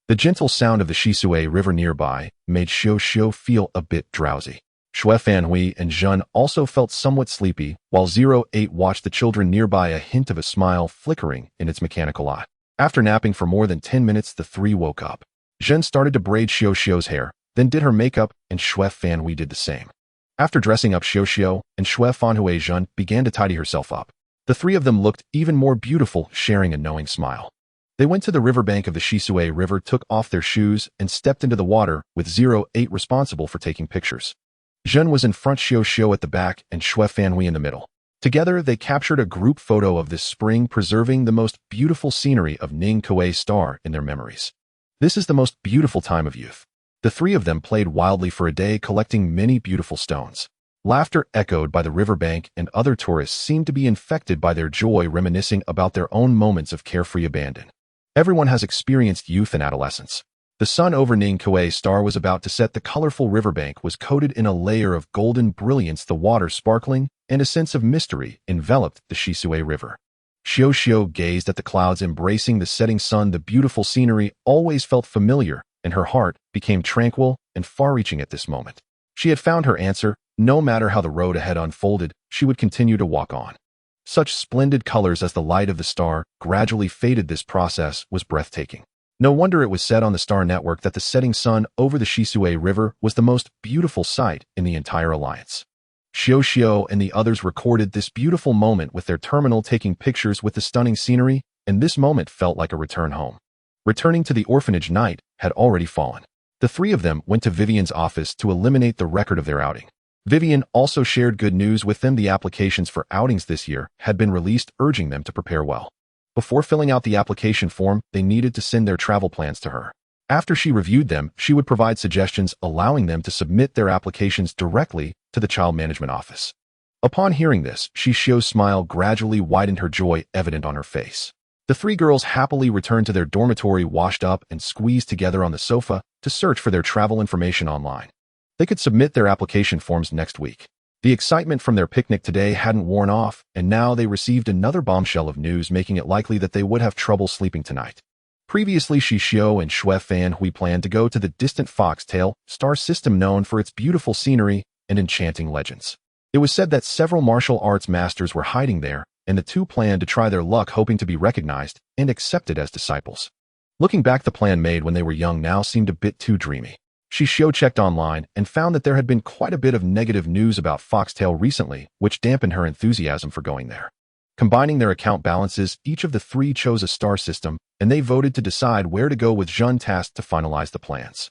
The gentle sound of the Xixiu River nearby made Xixiu feel a bit drowsy. Xue Fanhui and Zhen also felt somewhat sleepy, while 08 watched the children nearby, a hint of a smile flickering in its mechanical eye. After napping for more than 10 minutes, the three woke up. Zhen started to braid Xiuxiu's hair, then did her makeup, and Xue Fanhui did the same. After dressing up Xiuxiu and Xue Fanhui, Zhen began to tidy herself up. The three of them looked even more beautiful, sharing a knowing smile. They went to the riverbank of the Xixiu River, took off their shoes, and stepped into the water, with 08 responsible for taking pictures. Zhen was in front, Xiuxiu at the back, and Xue Fanhui in the middle. Together, they captured a group photo of this spring, preserving the most beautiful scenery of Ning Kuei Star in their memories. This is the most beautiful time of youth. The three of them played wildly for a day, collecting many beautiful stones. Laughter echoed by the riverbank, and other tourists seemed to be infected by their joy, reminiscing about their own moments of carefree abandon. Everyone has experienced youth and adolescence. The sun over Ning Kuei Star was about to set. The colorful riverbank was coated in a layer of golden brilliance, the water sparkling, and a sense of mystery enveloped the Xixiu River. Xiuxiu gazed at the clouds embracing the setting sun. The beautiful scenery always felt familiar, and her heart became tranquil and far-reaching at this moment. She had found her answer. No matter how the road ahead unfolded, she would continue to walk on. Such splendid colors as the light of the star gradually faded. This process was breathtaking. No wonder it was said on the Star Network that the setting sun over the Xixiu River was the most beautiful sight in the entire alliance. Xiuxiu and the others recorded this beautiful moment with their terminal, taking pictures with the stunning scenery, and this moment felt like a return home. Returning to the orphanage, night had already fallen. The three of them went to Vivian's office to eliminate the record of their outing. Vivian also shared good news with them. The applications for outings this year had been released, urging them to prepare well. Before filling out the application form, they needed to send their travel plans to her. After she reviewed them, she would provide suggestions, allowing them to submit their applications directly to the child management office. Upon hearing this, Xixiu's smile gradually widened, her joy evident on her face. The three girls happily returned to their dormitory, washed up and squeezed together on the sofa to search for their travel information online. They could submit their application forms next week. The excitement from their picnic today hadn't worn off, and now they received another bombshell of news, making it likely that they would have trouble sleeping tonight. Previously, Xixiu and Xue Fanhui planned to go to the distant Foxtail star system, known for its beautiful scenery and enchanting legends. It was said that several martial arts masters were hiding there, and the two planned to try their luck, hoping to be recognized and accepted as disciples. Looking back, the plan made when they were young now seemed a bit too dreamy. Xixiu checked online and found that there had been quite a bit of negative news about Foxtail recently, which dampened her enthusiasm for going there. Combining their account balances, each of the three chose a star system, and they voted to decide where to go, with Zhen tasked to finalize the plans.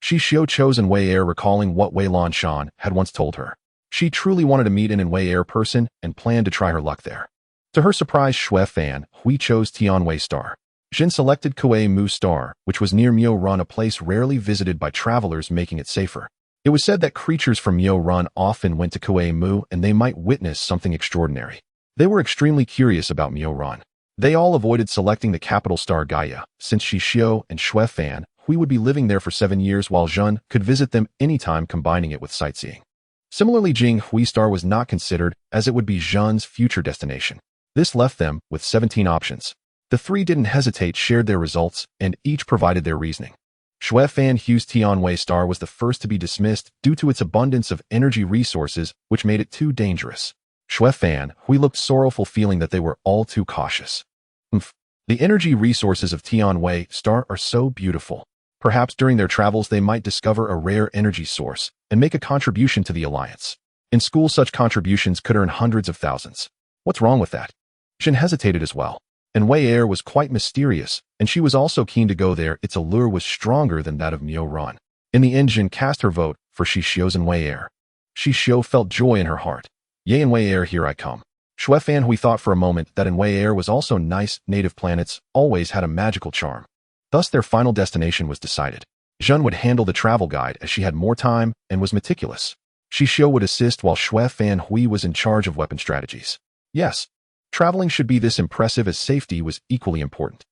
Xixiu chose Wei Air, recalling what Wei Lan Shan had once told her. She truly wanted to meet an Wei Air person and planned to try her luck there. To her surprise, Xue Fanhui chose Tianwei Star. Zhen selected Kuei Mu Star, which was near Miao Run, a place rarely visited by travelers, making it safer. It was said that creatures from Miao Run often went to Kuei Mu, and they might witness something extraordinary. They were extremely curious about Miao Run. They all avoided selecting the capital star Gaia, since Xixiu and Xue Fanhui would be living there for 7 years, while Zhen could visit them anytime, combining it with sightseeing. Similarly, Jing Hui Star was not considered, as it would be Zhen's future destination. This left them with 17 options. The three didn't hesitate, shared their results, and each provided their reasoning. Xue Fanhui's Tianwei Star was the first to be dismissed due to its abundance of energy resources, which made it too dangerous. Xue Fanhui looked sorrowful, feeling that they were all too cautious. The energy resources of Tianwei Star are so beautiful. Perhaps during their travels they might discover a rare energy source and make a contribution to the Alliance. In school, such contributions could earn hundreds of thousands. What's wrong with that? Zhen hesitated as well. And Wei Air was quite mysterious, and she was also keen to go there. Its allure was stronger than that of Miao Run. In the end, Zhen cast her vote for Xixiu's and Wei Air. Xixiu felt joy in her heart. Yay, and Wei Air, here I come. Xue Fanhui thought for a moment that in Wei Air was also nice. Native planets always had a magical charm. Thus, their final destination was decided. Zhen would handle the travel guide, as she had more time and was meticulous. Xixiu would assist, while Xue Fanhui was in charge of weapon strategies. Yes, traveling should be this impressive, as safety was equally important.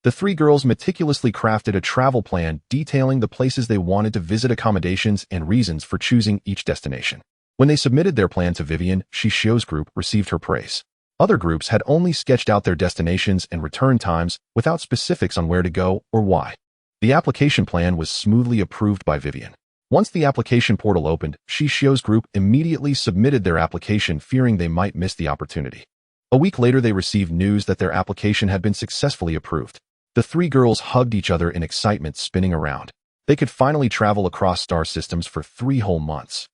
The three girls meticulously crafted a travel plan detailing the places they wanted to visit, accommodations, and reasons for choosing each destination. When they submitted their plan to Vivian, Xixiu's group received her praise. Other groups had only sketched out their destinations and return times without specifics on where to go or why. The application plan was smoothly approved by Vivian. Once the application portal opened, Xixiu's group immediately submitted their application, fearing they might miss the opportunity. A week later, they received news that their application had been successfully approved. The three girls hugged each other in excitement, spinning around. They could finally travel across star systems for 3 whole months.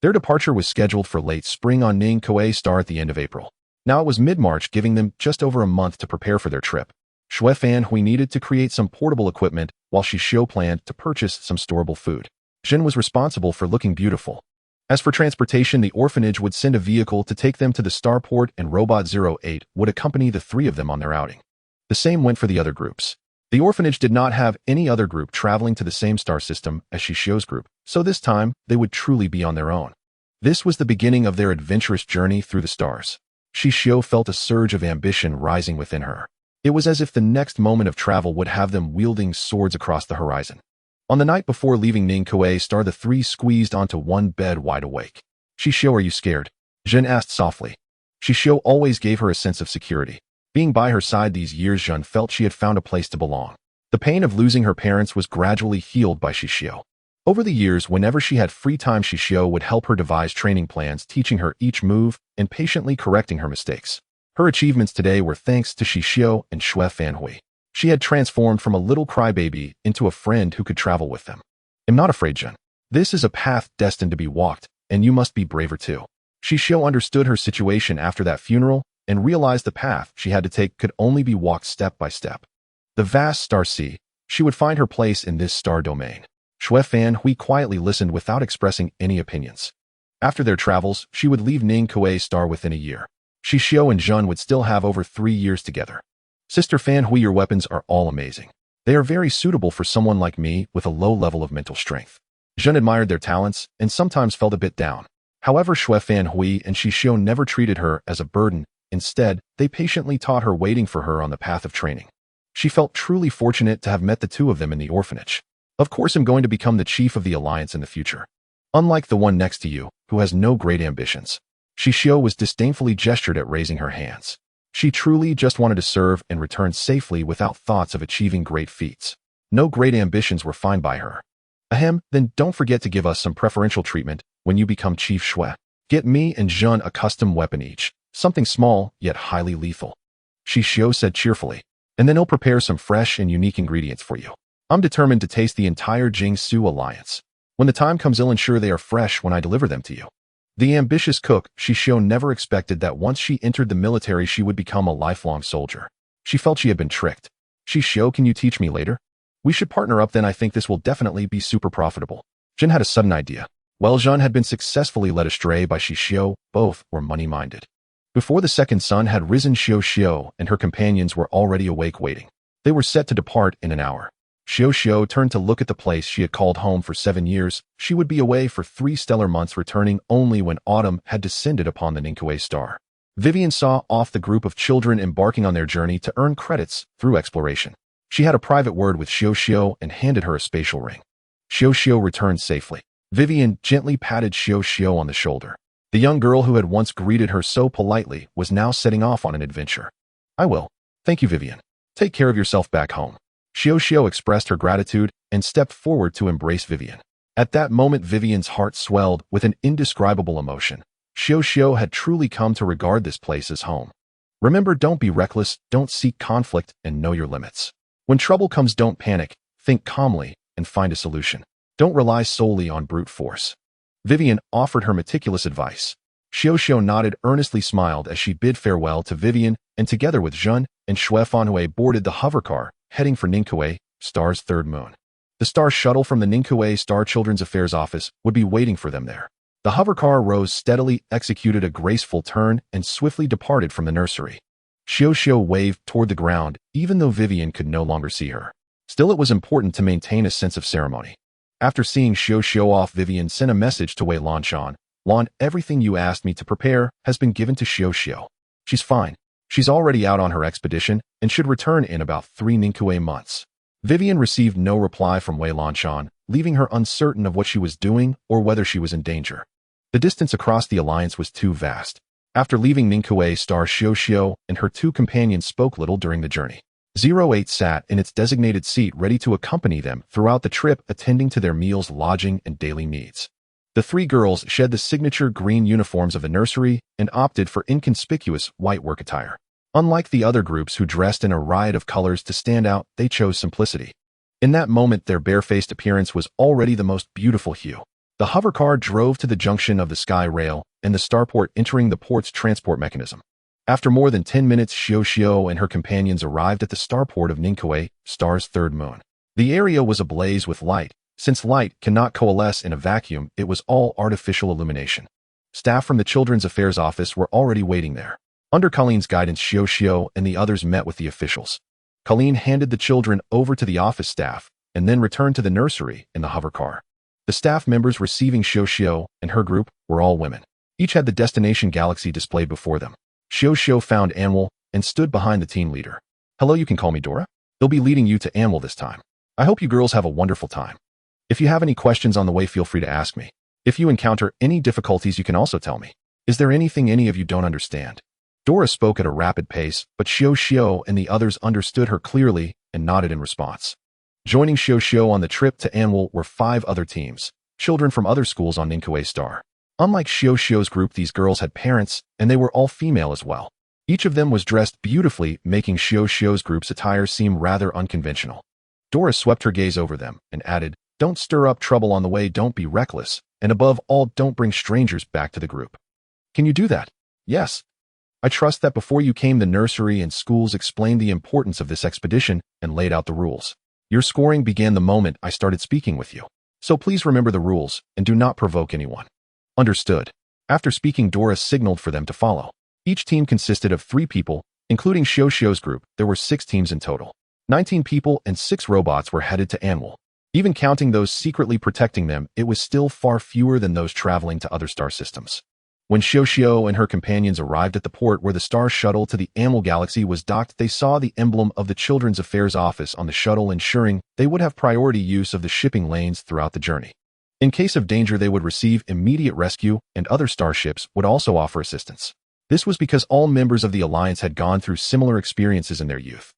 Their departure was scheduled for late spring on Ningque star at the end of April. Now it was mid-March, giving them just over a month to prepare for their trip. Hui needed to create some portable equipment, while Xixiu planned to purchase some storable food. Jin was responsible for looking beautiful. As for transportation, the orphanage would send a vehicle to take them to the starport, and Robot 08 would accompany the three of them on their outing. The same went for the other groups. The orphanage did not have any other group traveling to the same star system as Xixiu's group, so this time they would truly be on their own. This was the beginning of their adventurous journey through the stars. Xixiu felt a surge of ambition rising within her. It was as if the next moment of travel would have them wielding swords across the horizon. On the night before leaving Ningque star, the three squeezed onto one bed, wide awake. Xixiu, are you scared? Jin asked softly. Xixiu always gave her a sense of security. Being by her side these years, Jin felt she had found a place to belong. The pain of losing her parents was gradually healed by Xixiu. Over the years, whenever she had free time, Xixiu would help her devise training plans, teaching her each move and patiently correcting her mistakes. Her achievements today were thanks to Xixiu and Hui. She had transformed from a little crybaby into a friend who could travel with them. I'm not afraid, Jin. This is a path destined to be walked, and you must be braver too. Xixiu understood her situation after that funeral and realized the path she had to take could only be walked step by step. The vast star sea, she would find her place in this star domain. Hui quietly listened without expressing any opinions. After their travels, she would leave Ningque star within a year. Xixiu and Jin would still have over 3 years together. Sister Hui, your weapons are all amazing. They are very suitable for someone like me with a low level of mental strength. Jin admired their talents and sometimes felt a bit down. However, Hui and Xixiu never treated her as a burden. Instead, they patiently taught her, waiting for her on the path of training. She felt truly fortunate to have met the two of them in the orphanage. Of course, I'm going to become the chief of the alliance in the future. Unlike the one next to you, who has no great ambitions. Xixiu was disdainfully gestured at, raising her hands. She truly just wanted to serve and return safely without thoughts of achieving great feats. No great ambitions were fine by her. Ahem, then don't forget to give us some preferential treatment when you become Chief Shui. Get me and Jin a custom weapon each, something small yet highly lethal. Xixiu said cheerfully, and then he'll prepare some fresh and unique ingredients for you. I'm determined to taste the entire Jingsu alliance. When the time comes, I'll ensure they are fresh when I deliver them to you. The ambitious cook, Xixiu, never expected that once she entered the military she would become a lifelong soldier. She felt she had been tricked. Xixiu, can you teach me later? We should partner up, then I think this will definitely be super profitable. Jin had a sudden idea. While Jin had been successfully led astray by Xixiu, both were money-minded. Before the second sun had risen, Xixiu and her companions were already awake, waiting. They were set to depart in an hour. Xixiu turned to look at the place she had called home for 7 years. She would be away for 3 stellar months, returning only when autumn had descended upon the Ningque star. Vivian saw off the group of children embarking on their journey to earn credits through exploration. She had a private word with Xixiu and handed her a spatial ring. Xixiu returned safely. Vivian gently patted Xixiu on the shoulder. The young girl who had once greeted her so politely was now setting off on an adventure. I will. Thank you, Vivian. Take care of yourself back home. Xixiu expressed her gratitude and stepped forward to embrace Vivian. At that moment, Vivian's heart swelled with an indescribable emotion. Xixiu had truly come to regard this place as home. Remember, don't be reckless, don't seek conflict, and know your limits. When trouble comes, don't panic, think calmly, and find a solution. Don't rely solely on brute force. Vivian offered her meticulous advice. Xixiu nodded, earnestly smiled as she bid farewell to Vivian, and together with Jin and Hui boarded the hovercar, heading for Ningque, star's third moon. The star shuttle from the Ningque Star Children's Affairs Office would be waiting for them there. The hovercar rose steadily, executed a graceful turn, and swiftly departed from the nursery. Xixiu waved toward the ground, even though Vivian could no longer see her. Still, it was important to maintain a sense of ceremony. After seeing Xixiu off, Vivian sent a message to Wei Lanshan. Lan, everything you asked me to prepare has been given to Xixiu. She's fine. She's already out on her expedition and should return in about 3 Ninkue months. Vivian received no reply from Wei Lanshan, leaving her uncertain of what she was doing or whether she was in danger. The distance across the alliance was too vast. After leaving Ninkue, star Xixiu and her 2 companions spoke little during the journey. 08 sat in its designated seat ready to accompany them throughout the trip, attending to their meals, lodging, and daily needs. The 3 girls shed the signature green uniforms of the nursery and opted for inconspicuous white work attire. Unlike the other groups who dressed in a riot of colors to stand out, they chose simplicity. In that moment, their barefaced appearance was already the most beautiful hue. The hovercar drove to the junction of the sky rail and the starport, entering the port's transport mechanism. After more than 10 minutes, Xixiu and her companions arrived at the starport of Ninkue, Star's third moon. The area was ablaze with light. Since light cannot coalesce in a vacuum, it was all artificial illumination. Staff from the Children's Affairs Office were already waiting there. Under Colleen's guidance, Xixiu and the others met with the officials. Colleen handed the children over to the office staff and then returned to the nursery in the hovercar. The staff members receiving Xixiu and her group were all women. Each had the destination galaxy displayed before them. Xixiu found Anwil and stood behind the team leader. "Hello, you can call me Dora. They'll be leading you to Anwil this time. I hope you girls have a wonderful time. If you have any questions on the way, feel free to ask me. If you encounter any difficulties, you can also tell me. Is there anything any of you don't understand?" Dora spoke at a rapid pace, but Xixiu and the others understood her clearly and nodded in response. Joining Xixiu on the trip to Anwil were 5 other teams, children from other schools on Ninkue Star. Unlike Xixiu's group, these girls had parents, and they were all female as well. Each of them was dressed beautifully, making Xixiu's group's attire seem rather unconventional. Dora swept her gaze over them and added, "Don't stir up trouble on the way, don't be reckless, and above all, don't bring strangers back to the group." "Can you do that?" "Yes. I trust that before you came, the nursery and schools explained the importance of this expedition and laid out the rules. Your scoring began the moment I started speaking with you. So please remember the rules and do not provoke anyone." "Understood." After speaking, Dora signaled for them to follow. Each team consisted of 3 people, including Xixiu's group. There were 6 teams in total. 19 people and 6 robots were headed to Anwil. Even counting those secretly protecting them, it was still far fewer than those traveling to other star systems. When Xixiu and her companions arrived at the port where the star shuttle to the Anwil galaxy was docked, they saw the emblem of the Children's Affairs Office on the shuttle, ensuring they would have priority use of the shipping lanes throughout the journey. In case of danger, they would receive immediate rescue, and other starships would also offer assistance. This was because all members of the Alliance had gone through similar experiences in their youth.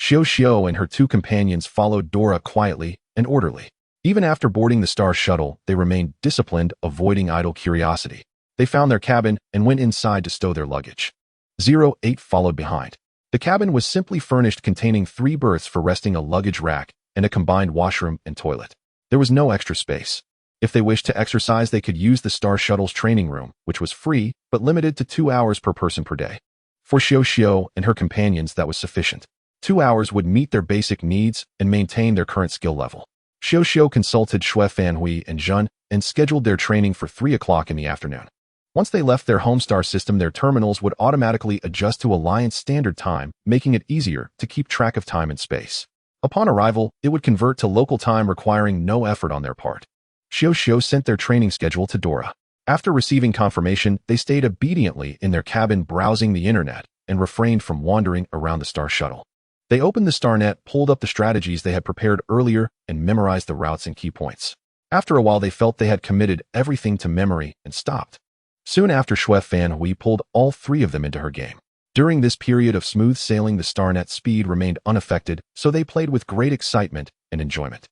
Xixiu and her 2 companions followed Dora quietly and orderly. Even after boarding the star shuttle, they remained disciplined, avoiding idle curiosity. They found their cabin and went inside to stow their luggage. 08 followed behind. The cabin was simply furnished, containing 3 berths for resting, a luggage rack, and a combined washroom and toilet. There was no extra space. If they wished to exercise, they could use the Star Shuttle's training room, which was free, but limited to 2 hours per person per day. For Xixiu and her companions, that was sufficient. 2 hours would meet their basic needs and maintain their current skill level. Xixiu consulted Shui Fanhui and Zhun and scheduled their training for 3 o'clock in the afternoon. Once they left their home star system, their terminals would automatically adjust to Alliance Standard Time, making it easier to keep track of time and space. Upon arrival, it would convert to local time, requiring no effort on their part. Xixiu sent their training schedule to Dora. After receiving confirmation, they stayed obediently in their cabin, browsing the internet, and refrained from wandering around the star shuttle. They opened the StarNet, pulled up the strategies they had prepared earlier, and memorized the routes and key points. After a while, they felt they had committed everything to memory and stopped. Soon after, Shui Fanhui pulled all 3 of them into her game. During this period of smooth sailing, the StarNet speed remained unaffected, so they played with great excitement and enjoyment.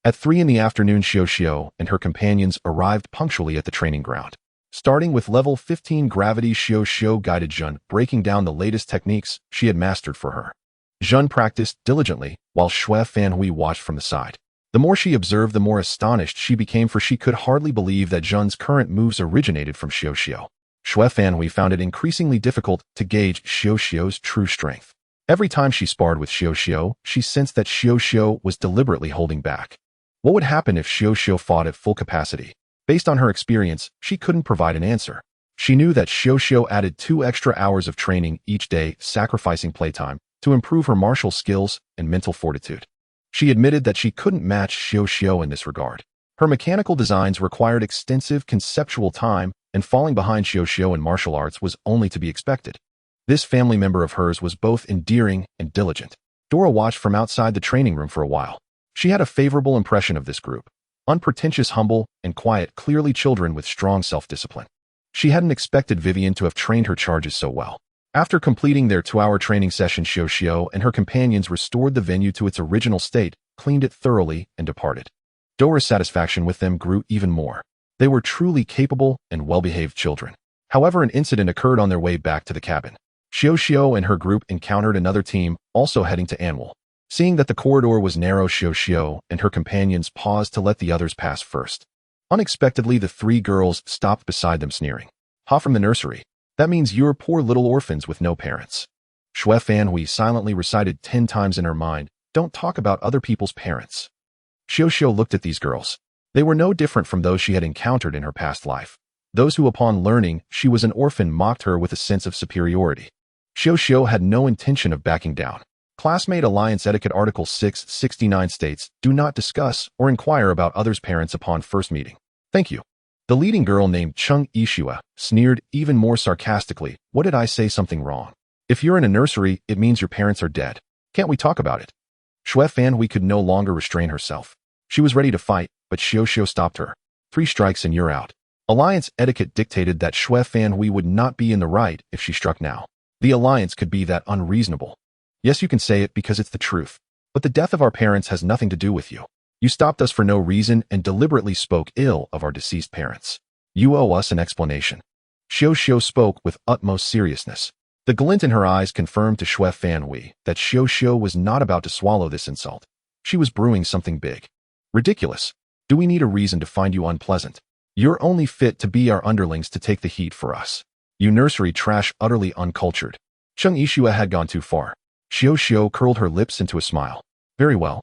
At 3 in the afternoon, Xixiu and her companions arrived punctually at the training ground. Starting with level 15 gravity, Xixiu guided Zhun, breaking down the latest techniques she had mastered for her. Zhun practiced diligently, while Shui Fanhui watched from the side. The more she observed, the more astonished she became, for she could hardly believe that Zhun's current moves originated from Xixiu. Shui Fanhui found it increasingly difficult to gauge Xixiu's true strength. Every time she sparred with Xixiu, she sensed that Xixiu was deliberately holding back. What would happen if Xixiu fought at full capacity? Based on her experience, she couldn't provide an answer. She knew that Xixiu added 2 extra hours of training each day, sacrificing playtime, to improve her martial skills and mental fortitude. She admitted that she couldn't match Xixiu in this regard. Her mechanical designs required extensive conceptual time, and falling behind Xixiu in martial arts was only to be expected. This family member of hers was both endearing and diligent. Dora watched from outside the training room for a while. She had a favorable impression of this group. Unpretentious, humble, and quiet, clearly children with strong self-discipline. She hadn't expected Vivian to have trained her charges so well. After completing their 2-hour training session, Xixiu and her companions restored the venue to its original state, cleaned it thoroughly, and departed. Dora's satisfaction with them grew even more. They were truly capable and well-behaved children. However, an incident occurred on their way back to the cabin. Xixiu and her group encountered another team, also heading to Anwal. Seeing that the corridor was narrow, Xixiu and her companions paused to let the others pass first. Unexpectedly, the 3 girls stopped beside them, sneering. "Ha, from the nursery. That means you're poor little orphans with no parents." Shui Fanhui silently recited 10 times in her mind, "Don't talk about other people's parents." Xixiu looked at these girls. They were no different from those she had encountered in her past life. Those who, upon learning she was an orphan, mocked her with a sense of superiority. Xixiu had no intention of backing down. Classmate Alliance Etiquette Article 669 states, "Do not discuss or inquire about others' parents upon first meeting." "Thank you." The leading girl, named Xixiu, sneered even more sarcastically. "What did I say something wrong? If you're in a nursery, it means your parents are dead. Can't we talk about it?" Shui Fanhui could no longer restrain herself. She was ready to fight, but Xixiu stopped her. 3 strikes and you're out." Alliance etiquette dictated that Shui Fanhui would not be in the right if she struck now. The Alliance could be that unreasonable. "Yes, you can say it because it's the truth. But the death of our parents has nothing to do with you. You stopped us for no reason and deliberately spoke ill of our deceased parents. You owe us an explanation." Xixiu spoke with utmost seriousness. The glint in her eyes confirmed to Shui Fanhui that Xixiu was not about to swallow this insult. She was brewing something big. "Ridiculous. Do we need a reason to find you unpleasant? You're only fit to be our underlings to take the heat for us. You nursery trash, utterly uncultured." Xixiu had gone too far. Xixiu curled her lips into a smile. "Very well."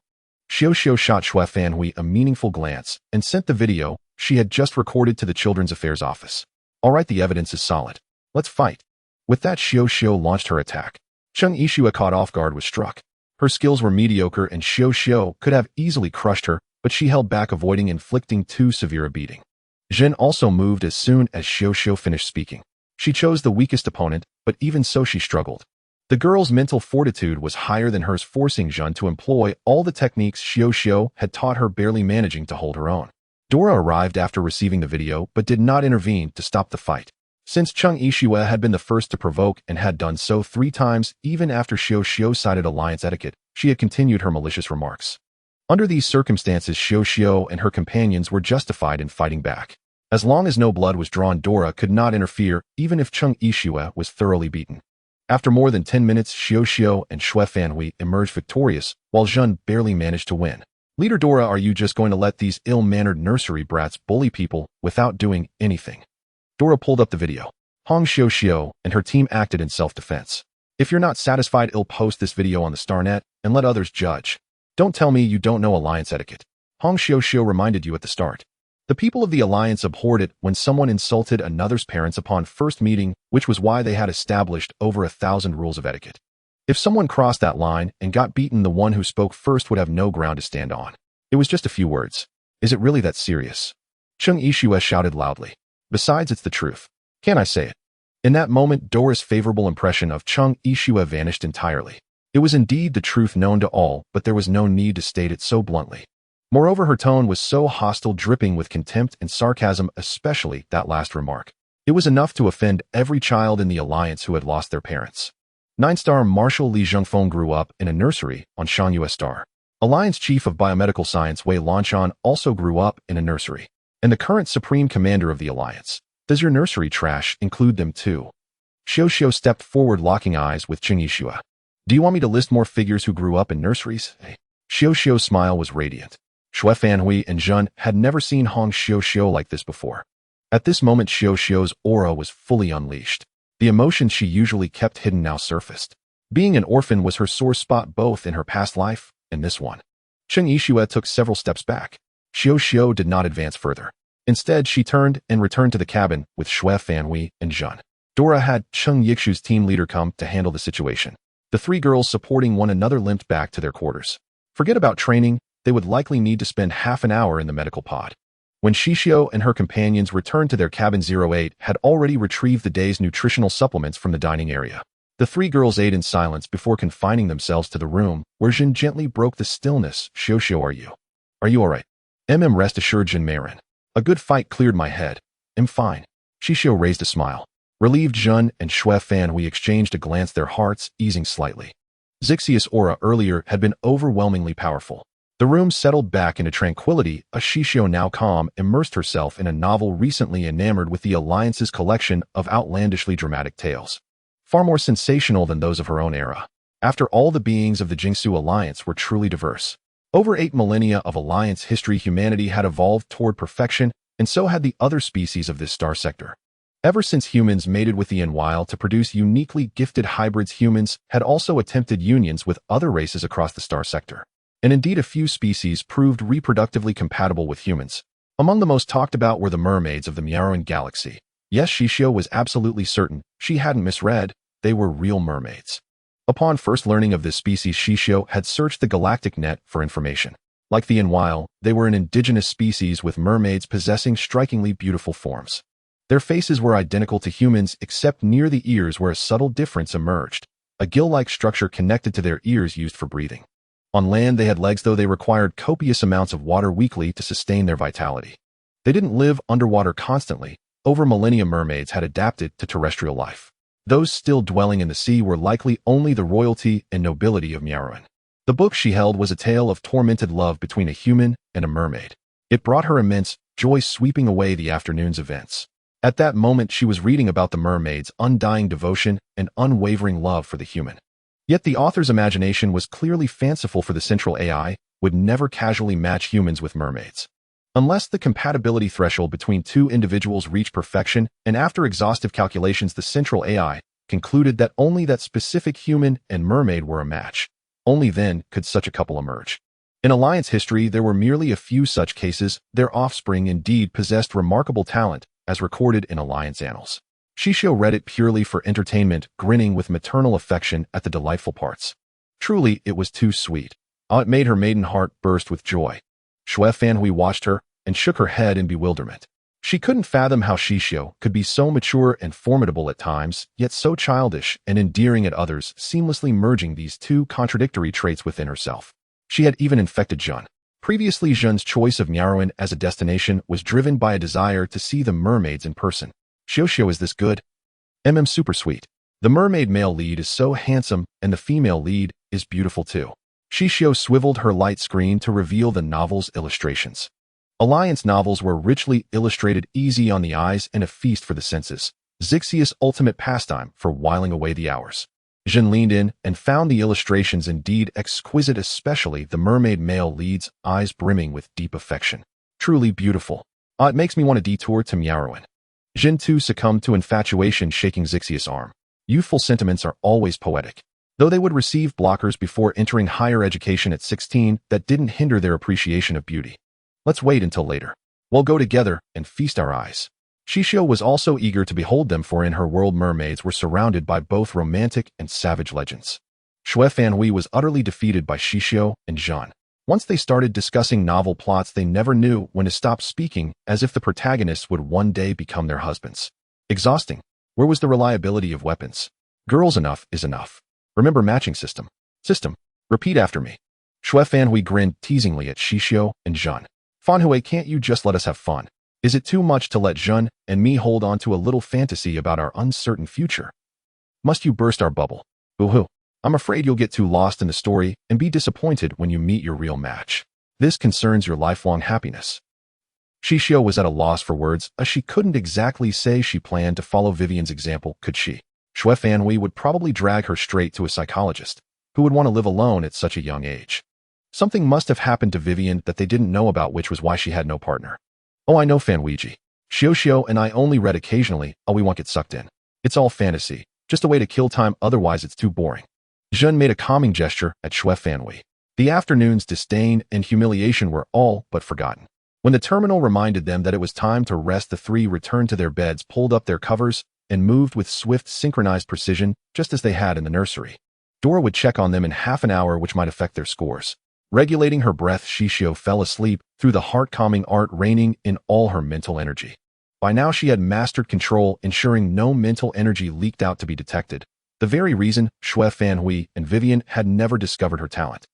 Xixiu shot Shui Fanhui a meaningful glance and sent the video she had just recorded to the Children's Affairs Office. "All right, the evidence is solid. Let's fight." With that, Xixiu launched her attack. Xixiu, caught off guard, was struck. Her skills were mediocre and Xixiu could have easily crushed her, but she held back, avoiding inflicting too severe a beating. Zhen also moved as soon as Xixiu finished speaking. She chose the weakest opponent, but even so she struggled. The girl's mental fortitude was higher than hers, forcing Zhen to employ all the techniques Xixiu had taught her, barely managing to hold her own. Dora arrived after receiving the video but did not intervene to stop the fight. Since Xixiu had been the first to provoke and had done so 3 times, even after Xixiu cited Alliance etiquette, she had continued her malicious remarks. Under these circumstances, Xixiu and her companions were justified in fighting back. As long as no blood was drawn, Dora could not interfere, even if Xixiu was thoroughly beaten. After more than 10 minutes, Xixiu and Shui Fanhui emerged victorious, while Zhen barely managed to win. "Leader Dora, are you just going to let these ill-mannered nursery brats bully people without doing anything?" Dora pulled up the video. Hong Xixiu and her team acted in self-defense. "If you're not satisfied, I'll post this video on the Starnet and let others judge. Don't tell me you don't know Alliance etiquette." Hong Xixiu reminded you at the start. The people of the Alliance abhorred it when someone insulted another's parents upon first meeting, which was why they had established over 1,000 rules of etiquette. If someone crossed that line and got beaten, the one who spoke first would have no ground to stand on. It was just a few words. Is it really that serious? Xixiu shouted loudly. Besides, it's the truth. Can't I say it? In that moment, Dora's favorable impression of Xixiu vanished entirely. It was indeed the truth, known to all, but there was no need to state it so bluntly. Moreover, her tone was so hostile, dripping with contempt and sarcasm, especially that last remark. It was enough to offend every child in the Alliance who had lost their parents. 9-star Marshal Li Zhengfeng grew up in a nursery on Shanyue Star. Alliance Chief of Biomedical Science Wei Lanchan also grew up in a nursery. And the current Supreme Commander of the Alliance. Does your nursery trash include them too? Xixiu stepped forward, locking eyes with Xixiu. Do you want me to list more figures who grew up in nurseries? Xixiu's smile was radiant. Shui Fanhui and Zhen had never seen Hong Xixiu like this before. At this moment, Xixiu's aura was fully unleashed. The emotions she usually kept hidden now surfaced. Being an orphan was her sore spot, both in her past life and this one. Xixiu took several steps back. Xixiu did not advance further. Instead, she turned and returned to the cabin with Shui Fanhui and Zhen. Dora had Xixiu's team leader come to handle the situation. The 3 girls, supporting one another, limped back to their quarters. Forget about training, they would likely need to spend half an hour in the medical pod. When Xixiu and her companions returned to their cabin, 08 had already retrieved the day's nutritional supplements from the dining area. The three girls ate in silence before confining themselves to the room, where Jin gently broke the stillness. Xixiu, are you alright? Rest assured Jin Marin. A good fight cleared my head. I'm fine. Xixiu raised a smile. Relieved, Jun and Shui Fanhui exchanged a glance, their hearts easing slightly. Xixiu's aura earlier had been overwhelmingly powerful. The room settled back into tranquility. Xixiu, now calm, immersed herself in a novel recently enamored with the Alliance's collection of outlandishly dramatic tales. Far more sensational than those of her own era. After all, the beings of the Xixiu Alliance were truly diverse. Over 8 millennia of Alliance history, humanity had evolved toward perfection, and so had the other species of this star sector. Ever since humans mated with the Manhwa to produce uniquely gifted hybrids, humans had also attempted unions with other races across the star sector. And indeed, a few species proved reproductively compatible with humans. Among the most talked about were the mermaids of the Meodrama galaxy. Yes, Xixiu was absolutely certain she hadn't misread. They were real mermaids. Upon first learning of this species, Xixiu had searched the galactic net for information. Like the Manhwa, they were an indigenous species with mermaids possessing strikingly beautiful forms. Their faces were identical to humans except near the ears where a subtle difference emerged, a gill-like structure connected to their ears used for breathing. On land they had legs, though they required copious amounts of water weekly to sustain their vitality. They didn't live underwater constantly. Over millennia, mermaids had adapted to terrestrial life. Those still dwelling in the sea were likely only the royalty and nobility of Meodrama. The book she held was a tale of tormented love between a human and a mermaid. It brought her immense joy, sweeping away the afternoon's events. At that moment, she was reading about the mermaid's undying devotion and unwavering love for the human. Yet the author's imagination was clearly fanciful, for the central AI would never casually match humans with mermaids. Unless the compatibility threshold between two individuals reached perfection, and after exhaustive calculations the central AI concluded that only that specific human and mermaid were a match. Only then could such a couple emerge. In Alliance history, there were merely a few such cases. Their offspring indeed possessed remarkable talent, as recorded in Alliance annals. Xixiu read it purely for entertainment, grinning with maternal affection at the delightful parts. Truly, it was too sweet. It made her maiden heart burst with joy. Shui Fanhui watched her and shook her head in bewilderment. She couldn't fathom how Xixiu could be so mature and formidable at times, yet so childish and endearing at others, seamlessly merging these two contradictory traits within herself. She had even infected Jun. Previously, Jun's choice of Meodrama as a destination was driven by a desire to see the mermaids in person. Xixiu, is this good? Super sweet. The mermaid male lead is so handsome, and the female lead is beautiful too. Xixiu swiveled her light screen to reveal the novel's illustrations. Alliance novels were richly illustrated, easy on the eyes and a feast for the senses. Xixiu's ultimate pastime for whiling away the hours. Jin leaned in and found the illustrations indeed exquisite, especially the mermaid male lead's eyes brimming with deep affection. Truly beautiful. It makes me want to detour to Meodrama. Jin too succumbed to infatuation, shaking Xixiu's arm. Youthful sentiments are always poetic. Though they would receive blockers before entering higher education at 16, that didn't hinder their appreciation of beauty. Let's wait until later. We'll go together and feast our eyes. Xixiu was also eager to behold them, for in her world mermaids were surrounded by both romantic and savage legends. Shui Fanhui was utterly defeated by Xixiu and Zhan. Once they started discussing novel plots, they never knew when to stop speaking, as if the protagonists would one day become their husbands. Exhausting. Where was the reliability of weapons? Girls, enough is enough. Remember matching system. System. Repeat after me. Shui Fanhui grinned teasingly at Xixiu and Zhan. Fanhui, can't you just let us have fun? Is it too much to let Zhan and me hold on to a little fantasy about our uncertain future? Must you burst our bubble? Boo-hoo. I'm afraid you'll get too lost in the story and be disappointed when you meet your real match. This concerns your lifelong happiness. Xixiu was at a loss for words, as she couldn't exactly say she planned to follow Vivian's example, could she? Shui Fanhui would probably drag her straight to a psychologist, who would want to live alone at such a young age. Something must have happened to Vivian that they didn't know about, which was why she had no partner. Oh, I know, Fanhuiji. Xixiu and I only read occasionally. We won't get sucked in. It's all fantasy, just a way to kill time, otherwise it's too boring. Zhen made a calming gesture at Shui Fanhui. The afternoon's disdain and humiliation were all but forgotten. When the terminal reminded them that it was time to rest, the three returned to their beds, pulled up their covers, and moved with swift, synchronized precision, just as they had in the nursery. Dora would check on them in half an hour, which might affect their scores. Regulating her breath, Xixiu fell asleep through the heart-calming art reigning in all her mental energy. By now she had mastered control, ensuring no mental energy leaked out to be detected. The very reason Shui Fanhui and Vivian had never discovered her talent.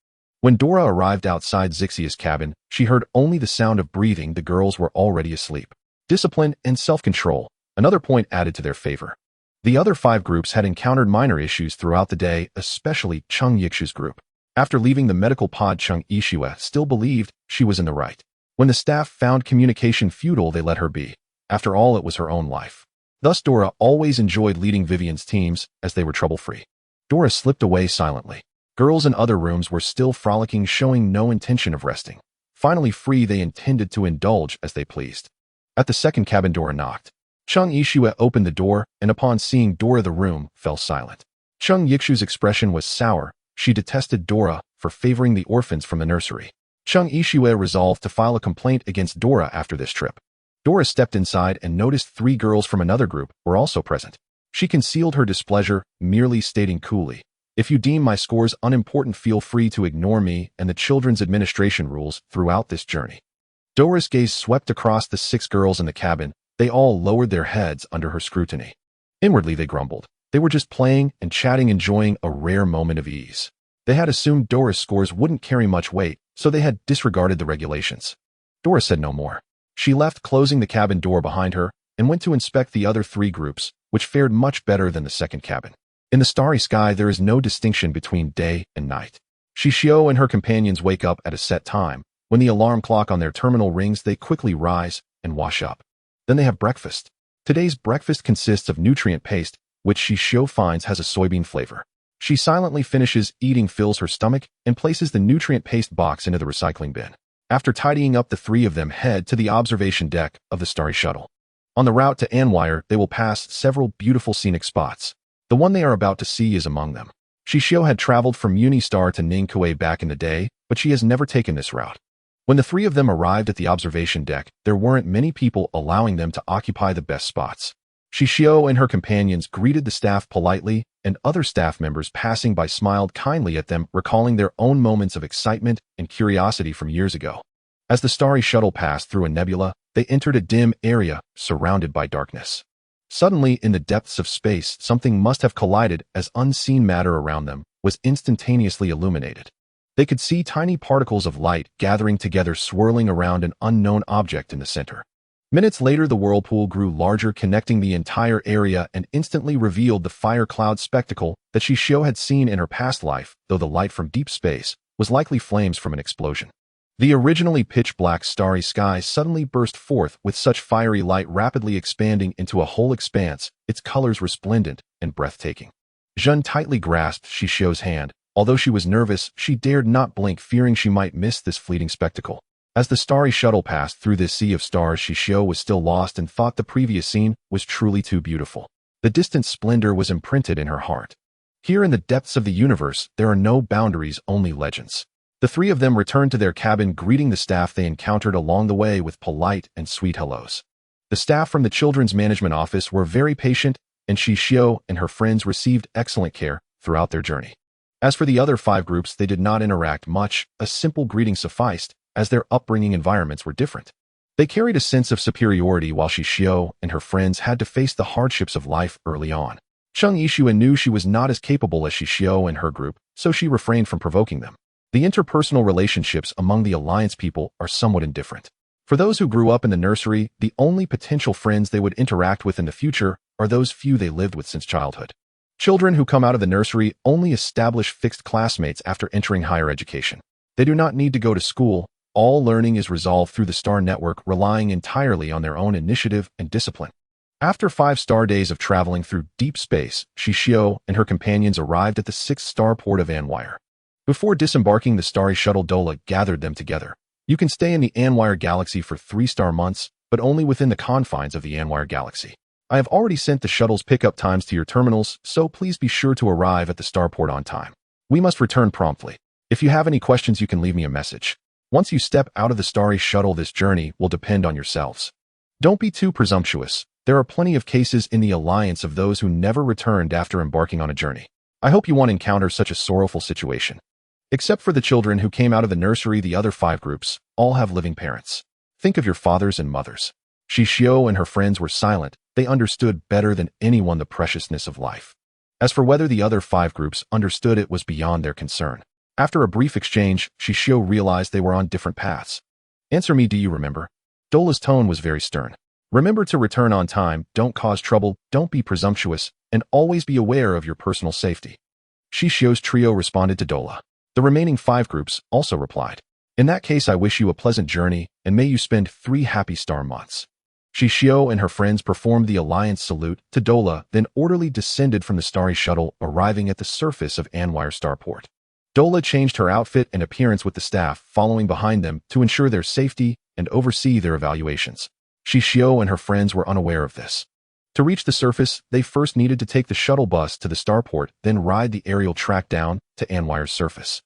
When Dora arrived outside Xixiu's cabin, she heard only the sound of breathing. The girls were already asleep. Discipline and self-control, another point added to their favor. The other 5 groups had encountered minor issues throughout the day, especially Cheng Yixiu's group. After leaving the medical pod, Cheng Yixiu still believed she was in the right. When the staff found communication futile, they let her be. After all, it was her own life. Thus, Dora always enjoyed leading Vivian's teams, as they were trouble-free. Dora slipped away silently. Girls in other rooms were still frolicking, showing no intention of resting. Finally free, they intended to indulge as they pleased. At the second cabin, Dora knocked. Cheng Yixiu opened the door, and upon seeing Dora, the room fell silent. Cheng Yixiu's expression was sour. She detested Dora for favoring the orphans from the nursery. Cheng Yixiu resolved to file a complaint against Dora after this trip. Dora stepped inside and noticed 3 girls from another group were also present. She concealed her displeasure, merely stating coolly, "If you deem my scores unimportant, feel free to ignore me and the children's administration rules throughout this journey." Dora's gaze swept across the 6 girls in the cabin. They all lowered their heads under her scrutiny. Inwardly, they grumbled. They were just playing and chatting, enjoying a rare moment of ease. They had assumed Dora's scores wouldn't carry much weight, so they had disregarded the regulations. Dora said no more. She left, closing the cabin door behind her, and went to inspect the other 3 groups, which fared much better than the second cabin. In the starry sky, there is no distinction between day and night. Xixiu and her companions wake up at a set time. When the alarm clock on their terminal rings, they quickly rise and wash up. Then they have breakfast. Today's breakfast consists of nutrient paste, which Xixiu finds has a soybean flavor. She silently finishes eating, fills her stomach, and places the nutrient paste box into the recycling bin. After tidying up, the 3 of them head to the observation deck of the Starry Shuttle. On the route to Anwire, they will pass several beautiful scenic spots. The one they are about to see is among them. Xixiu had traveled from Unistar to Ningkue back in the day, but she has never taken this route. When the 3 of them arrived at the observation deck, there weren't many people, allowing them to occupy the best spots. Xixiu and her companions greeted the staff politely, and other staff members passing by smiled kindly at them, recalling their own moments of excitement and curiosity from years ago. As the Starry Shuttle passed through a nebula, they entered a dim area surrounded by darkness. Suddenly, in the depths of space, something must have collided, as unseen matter around them was instantaneously illuminated. They could see tiny particles of light gathering together, swirling around an unknown object in the center. Minutes later, the whirlpool grew larger, connecting the entire area, and instantly revealed the fire cloud spectacle that Xixiu had seen in her past life, though the light from deep space was likely flames from an explosion. The originally pitch-black starry sky suddenly burst forth with such fiery light, rapidly expanding into a whole expanse, its colors resplendent and breathtaking. Zhen tightly grasped Xixiu's hand. Although she was nervous, she dared not blink, fearing she might miss this fleeting spectacle. As the Starry Shuttle passed through this sea of stars, Xixiu was still lost and thought the previous scene was truly too beautiful. The distant splendor was imprinted in her heart. Here in the depths of the universe, there are no boundaries, only legends. The 3 of them returned to their cabin, greeting the staff they encountered along the way with polite and sweet hellos. The staff from the Children's Management Office were very patient, and Xixiu and her friends received excellent care throughout their journey. As for the other 5 groups, they did not interact much. A simple greeting sufficed, as their upbringing environments were different. They carried a sense of superiority, while Xixiu and her friends had to face the hardships of life early on. Cheng Yixiu knew she was not as capable as Xixiu and her group, so she refrained from provoking them. The interpersonal relationships among the Alliance people are somewhat indifferent. For those who grew up in the nursery, the only potential friends they would interact with in the future are those few they lived with since childhood. Children who come out of the nursery only establish fixed classmates after entering higher education. They do not need to go to school. All learning is resolved through the Star Network, relying entirely on their own initiative and discipline. After 5 star days of traveling through deep space, Xixiu and her companions arrived at the 6th starport of Anwire. Before disembarking, the Starry Shuttle Dola gathered them together. You can stay in the Anwire Galaxy for 3 star months, but only within the confines of the Anwire Galaxy. I have already sent the shuttle's pickup times to your terminals, so please be sure to arrive at the starport on time. We must return promptly. If you have any questions, you can leave me a message. Once you step out of the Starry Shuttle, this journey will depend on yourselves. Don't be too presumptuous. There are plenty of cases in the Alliance of those who never returned after embarking on a journey. I hope you won't encounter such a sorrowful situation. Except for the children who came out of the nursery, the other 5 groups all have living parents. Think of your fathers and mothers. Xixiu and her friends were silent. They understood better than anyone the preciousness of life. As for whether the other 5 groups understood it was beyond their concern. After a brief exchange, Xixiu realized they were on different paths. Answer me, do you remember? Dola's tone was very stern. Remember to return on time, don't cause trouble, don't be presumptuous, and always be aware of your personal safety. Xixiu's trio responded to Dola. The remaining 5 groups also replied. In that case, I wish you a pleasant journey, and may you spend 3 happy star months. Xixiu and her friends performed the alliance salute to Dola, then orderly descended from the starry shuttle, arriving at the surface of Anwire Starport. Dola changed her outfit and appearance with the staff following behind them to ensure their safety and oversee their evaluations. Xixiu and her friends were unaware of this. To reach the surface, they first needed to take the shuttle bus to the starport, then ride the aerial track down to Anwire's surface.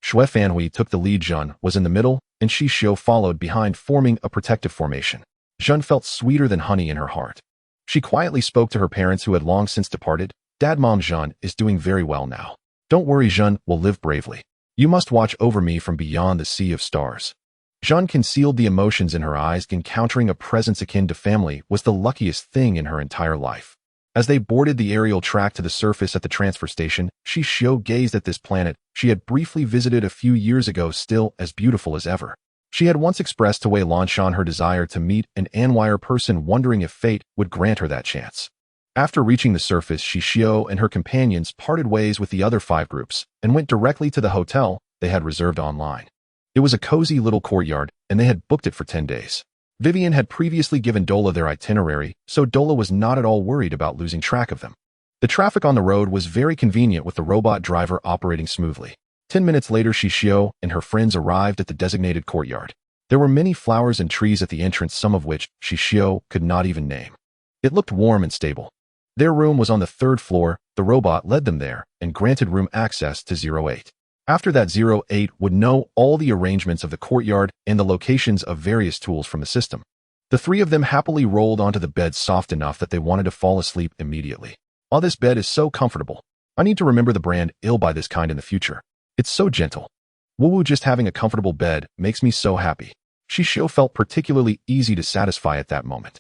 Xue Fanhui took the lead. Jun was in the middle, and Xixiu followed behind, forming a protective formation. Jun felt sweeter than honey in her heart. She quietly spoke to her parents who had long since departed. Dad, Mom, Jun is doing very well now. Don't worry, Jun will live bravely. You must watch over me from beyond the sea of stars. Jun concealed the emotions in her eyes. Encountering a presence akin to family was the luckiest thing in her entire life. As they boarded the aerial track to the surface at the transfer station, Xixiu gazed at this planet she had briefly visited a few years ago, still as beautiful as ever. She had once expressed to Wei Lanshan her desire to meet an Anwire person, wondering if fate would grant her that chance. After reaching the surface, Xixiu and her companions parted ways with the other 5 groups and went directly to the hotel they had reserved online. It was a cozy little courtyard, and they had booked it for 10 days. Vivian had previously given Dola their itinerary, so Dola was not at all worried about losing track of them. The traffic on the road was very convenient, with the robot driver operating smoothly. 10 minutes later, Xixiu and her friends arrived at the designated courtyard. There were many flowers and trees at the entrance, some of which Xixiu could not even name. It looked warm and stable. Their room was on the 3rd floor. The robot led them there and granted room access to 08. After that, 08 would know all the arrangements of the courtyard and the locations of various tools from the system. The 3 of them happily rolled onto the bed, soft enough that they wanted to fall asleep immediately. Oh, this bed is so comfortable. I need to remember the brand. I'll buy this kind in the future. It's so gentle. Woo-woo, just having a comfortable bed makes me so happy. Xixiu felt particularly easy to satisfy at that moment.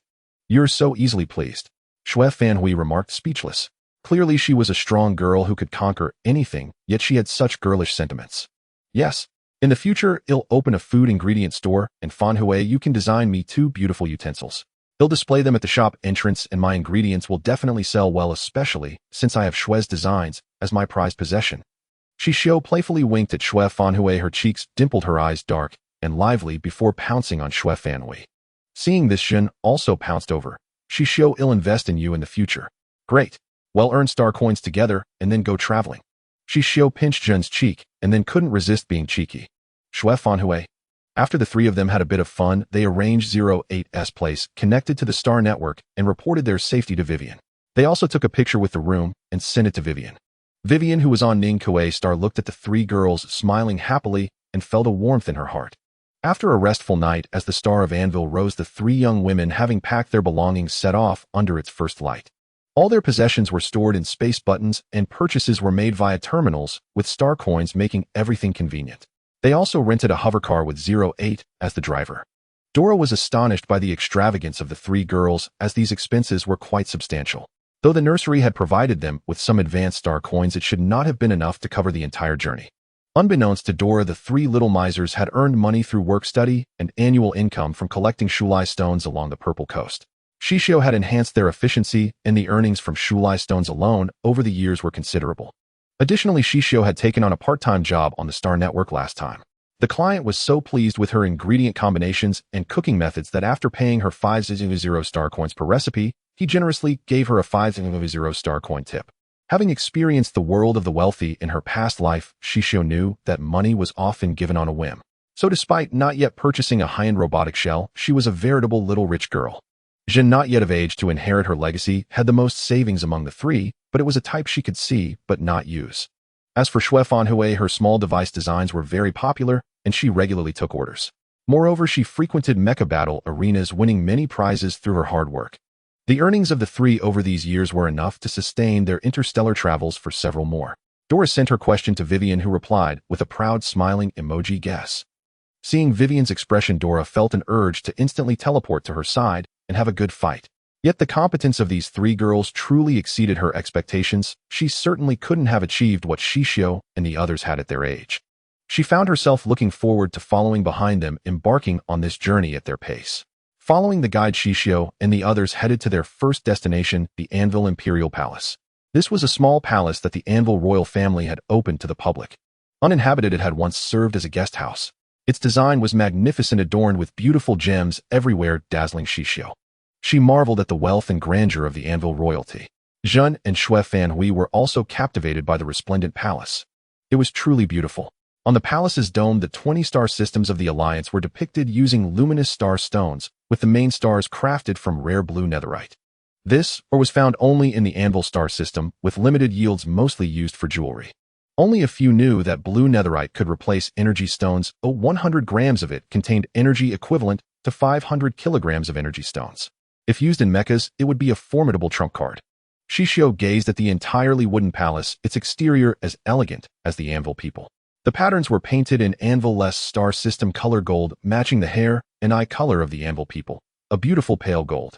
You're so easily pleased. Xue Fanhui remarked, speechless. Clearly she was a strong girl who could conquer anything, yet she had such girlish sentiments. Yes. In the future, I'll open a food ingredient store, and Fanhui, you can design me 2 beautiful utensils. I'll display them at the shop entrance, and my ingredients will definitely sell well, especially since I have Xue's designs as my prized possession. Xixiu playfully winked at Xue Fanhui. Her cheeks dimpled, her eyes dark and lively, before pouncing on Xue Fanhui. Seeing this, Jun also pounced over. Xixiu, I'll invest in you in the future. Great. Well, earn star coins together and then go traveling. Xixiu pinched Jun's cheek and then couldn't resist being cheeky. Xue Fanhui. After the 3 of them had a bit of fun, they arranged 08's place, connected to the star network, and reported their safety to Vivian. They also took a picture with the room and sent it to Vivian. Vivian, who was on Ning Kuei star, looked at the 3 girls smiling happily and felt a warmth in her heart. After a restful night, as the star of Anvil rose, the 3 young women, having packed their belongings, set off under its first light. All their possessions were stored in space buttons, and purchases were made via terminals, with star coins making everything convenient. They also rented a hovercar with 08 as the driver. Dora was astonished by the extravagance of the 3 girls, as these expenses were quite substantial. Though the nursery had provided them with some advanced star coins, it should not have been enough to cover the entire journey. Unbeknownst to Dora, the 3 little misers had earned money through work study and annual income from collecting Shulai stones along the Purple Coast. Xixiu had enhanced their efficiency, and the earnings from Shulai stones alone over the years were considerable. Additionally, Xixiu had taken on a part-time job on the Star Network last time. The client was so pleased with her ingredient combinations and cooking methods that after paying her 500 star coins per recipe, he generously gave her a 500 star coin tip. Having experienced the world of the wealthy in her past life, Xixiu knew that money was often given on a whim. So despite not yet purchasing a high-end robotic shell, she was a veritable little rich girl. Jin, not yet of age to inherit her legacy, had the most savings among the 3, but it was a type she could see but not use. As for Xue Fanhui, her small device designs were very popular, and she regularly took orders. Moreover, she frequented mecha battle arenas, winning many prizes through her hard work. The earnings of the 3 over these years were enough to sustain their interstellar travels for several more. Dora sent her question to Vivian, who replied with a proud smiling emoji guess. Seeing Vivian's expression, Dora felt an urge to instantly teleport to her side and have a good fight. Yet the competence of these three girls truly exceeded her expectations. She certainly couldn't have achieved what Xixiu and the others had at their age. She found herself looking forward to following behind them, embarking on this journey at their pace. Following the guide, Xixiu and the others headed to their first destination, the Anvil Imperial Palace. This was a small palace that the Anvil royal family had opened to the public. Uninhabited, it had once served as a guest house. Its design was magnificent, adorned with beautiful gems everywhere, dazzling Xixiu. She marveled at the wealth and grandeur of the Anvil royalty. Zhen and Shui Fanhui were also captivated by the resplendent palace. It was truly beautiful. On the palace's dome, the 20-star systems of the Alliance were depicted using luminous star stones, with the main stars crafted from rare blue netherite. This, or was found only in the Anvil star system, with limited yields mostly used for jewelry. Only a few knew that blue netherite could replace energy stones. 100 grams of it contained energy equivalent to 500 kilograms of energy stones. If used in mechas, it would be a formidable trump card. Xixiu gazed at the entirely wooden palace, its exterior as elegant as the Anvil people. The patterns were painted in Anvil-less star system color gold, matching the hair and eye color of the Anvil people, a beautiful pale gold.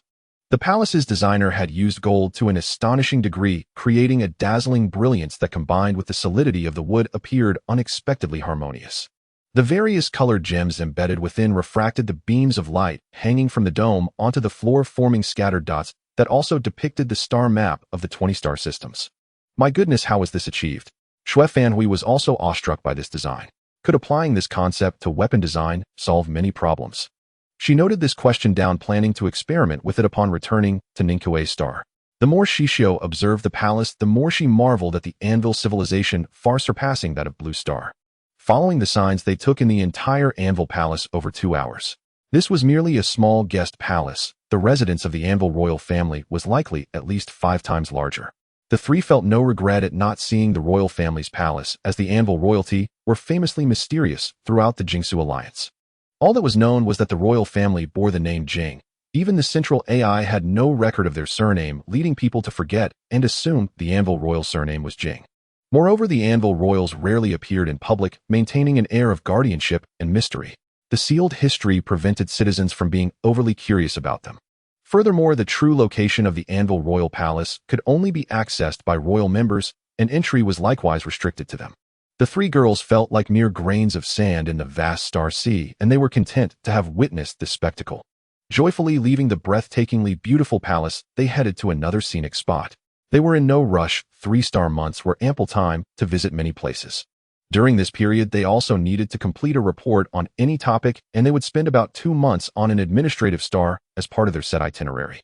The palace's designer had used gold to an astonishing degree, creating a dazzling brilliance that, combined with the solidity of the wood, appeared unexpectedly harmonious. The various colored gems embedded within refracted the beams of light hanging from the dome onto the floor, forming scattered dots that also depicted the star map of the 20-star systems. My goodness, how was this achieved? Shui Fanhui was also awestruck by this design. Could applying this concept to weapon design solve many problems? She noted this question down, planning to experiment with it upon returning to Ningkuei Star. The more Xixiu observed the palace, the more she marveled at the Anvil civilization, far surpassing that of Blue Star. Following the signs, they took in the entire Anvil Palace over 2 hours. This was merely a small guest palace. The residence of the Anvil royal family was likely at least 5 times larger. The three felt no regret at not seeing the royal family's palace, as the Anvil royalty were famously mysterious throughout the Xixiu alliance. All that was known was that the royal family bore the name Jing. Even the central AI had no record of their surname, leading people to forget and assume the Anvil royal surname was Jing. Moreover, the Anvil royals rarely appeared in public, maintaining an air of guardianship and mystery. The sealed history prevented citizens from being overly curious about them. Furthermore, the true location of the Anvil royal palace could only be accessed by royal members, and entry was likewise restricted to them. The three girls felt like mere grains of sand in the vast star sea, and they were content to have witnessed this spectacle. Joyfully leaving the breathtakingly beautiful palace, they headed to another scenic spot. They were in no rush. 3-star months were ample time to visit many places. During this period, they also needed to complete a report on any topic, and they would spend about 2 months on an administrative star as part of their set itinerary.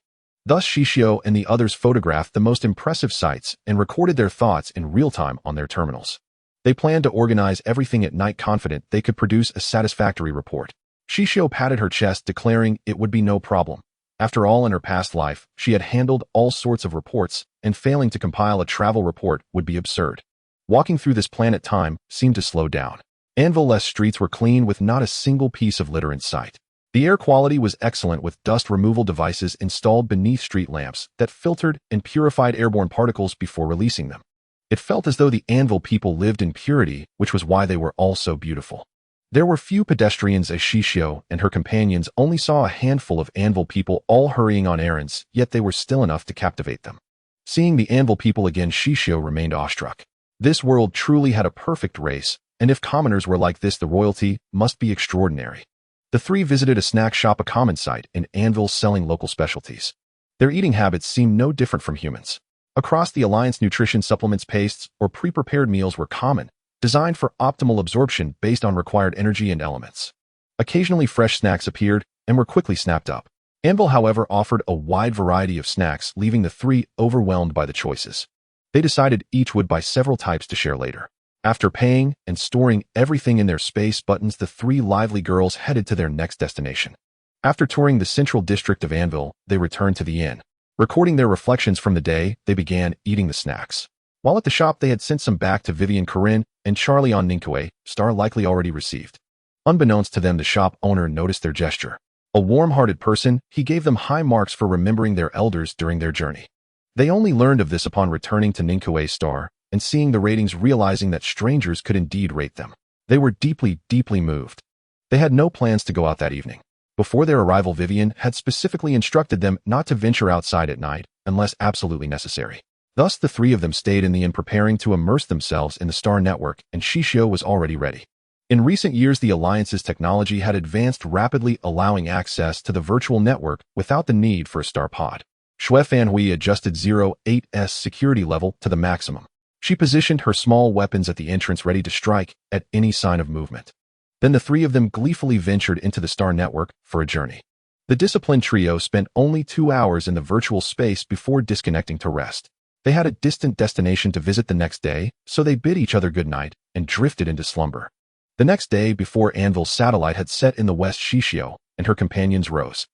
Thus, Xixiu and the others photographed the most impressive sights and recorded their thoughts in real time on their terminals. They planned to organize everything at night, confident they could produce a satisfactory report. Xixiu patted her chest, declaring it would be no problem. After all, in her past life, she had handled all sorts of reports, and failing to compile a travel report would be absurd. Walking through this planet, time seemed to slow down. Anvil-less streets were clean, with not a single piece of litter in sight. The air quality was excellent, with dust removal devices installed beneath street lamps that filtered and purified airborne particles before releasing them. It felt as though the Anvil people lived in purity, which was why they were all so beautiful. There were few pedestrians, as Xixiu and her companions only saw a handful of Anvil people all hurrying on errands, yet they were still enough to captivate them. Seeing the Anvil people again, Xixiu remained awestruck. This world truly had a perfect race, and if commoners were like this, the royalty must be extraordinary. The three visited a snack shop, a common sight in Anvil, selling local specialties. Their eating habits seemed no different from humans. Across the Alliance, nutrition supplements, pastes, or pre-prepared meals were common, designed for optimal absorption based on required energy and elements. Occasionally, fresh snacks appeared and were quickly snapped up. Anvil, however, offered a wide variety of snacks, leaving the three overwhelmed by the choices. They decided each would buy several types to share later. After paying and storing everything in their space buttons, the three lively girls headed to their next destination. After touring the central district of Anvil, they returned to the inn. Recording their reflections from the day, they began eating the snacks. While at the shop, they had sent some back to Vivian, Corinne, and Charlie on Ningkuei Star, likely already received. Unbeknownst to them, the shop owner noticed their gesture. A warm-hearted person, he gave them high marks for remembering their elders during their journey. They only learned of this upon returning to Ningkuei Star and seeing the ratings, realizing that strangers could indeed rate them. They were deeply, deeply moved. They had no plans to go out that evening. Before their arrival, Vivian had specifically instructed them not to venture outside at night unless absolutely necessary. Thus, the three of them stayed in the inn preparing to immerse themselves in the star network, and Xixiu was already ready. In recent years, the Alliance's technology had advanced rapidly, allowing access to the virtual network without the need for a star pod. Shui Fanhui adjusted 08's security level to the maximum. She positioned her small weapons at the entrance ready to strike at any sign of movement. Then the three of them gleefully ventured into the star network for a journey. The disciplined trio spent only 2 hours in the virtual space before disconnecting to rest. They had a distant destination to visit the next day, so they bid each other goodnight and drifted into slumber. The next day, before Anvil's satellite had set in the west, Xixiu and her companions rose.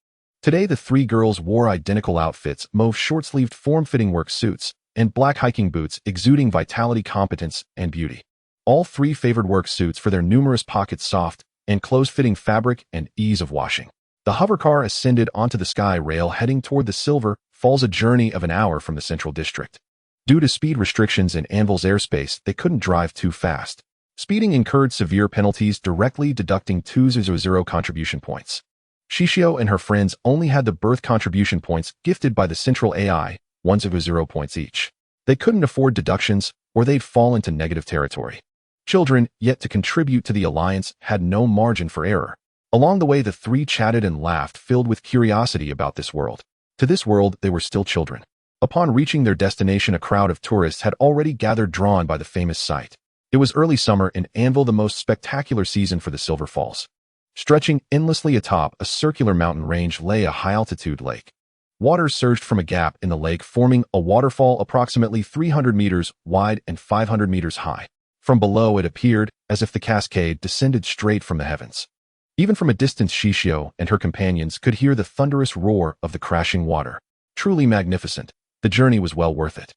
Today, the three girls wore identical outfits: mauve short-sleeved form-fitting work suits and black hiking boots exuding vitality, competence, and beauty. All three favored work suits for their numerous pockets, soft and close-fitting fabric, and ease of washing. The hovercar ascended onto the sky rail heading toward the Silver Falls, a journey of an hour from the central district. Due to speed restrictions in Anvil's airspace, they couldn't drive too fast. Speeding incurred severe penalties, directly deducting 200 contribution points. Xixiu and her friends only had the birth contribution points gifted by the central AI, 100 points each. They couldn't afford deductions, or they'd fall into negative territory. Children, yet to contribute to the Alliance, had no margin for error. Along the way, the three chatted and laughed, filled with curiosity about this world. To this world, they were still children. Upon reaching their destination, a crowd of tourists had already gathered, drawn by the famous sight. It was early summer in Anvil, the most spectacular season for the Silver Falls. Stretching endlessly atop a circular mountain range lay a high-altitude lake. Water surged from a gap in the lake, forming a waterfall approximately 300 meters wide and 500 meters high. From below, it appeared as if the cascade descended straight from the heavens. Even from a distance, Xixiu and her companions could hear the thunderous roar of the crashing water. Truly magnificent, the journey was well worth it.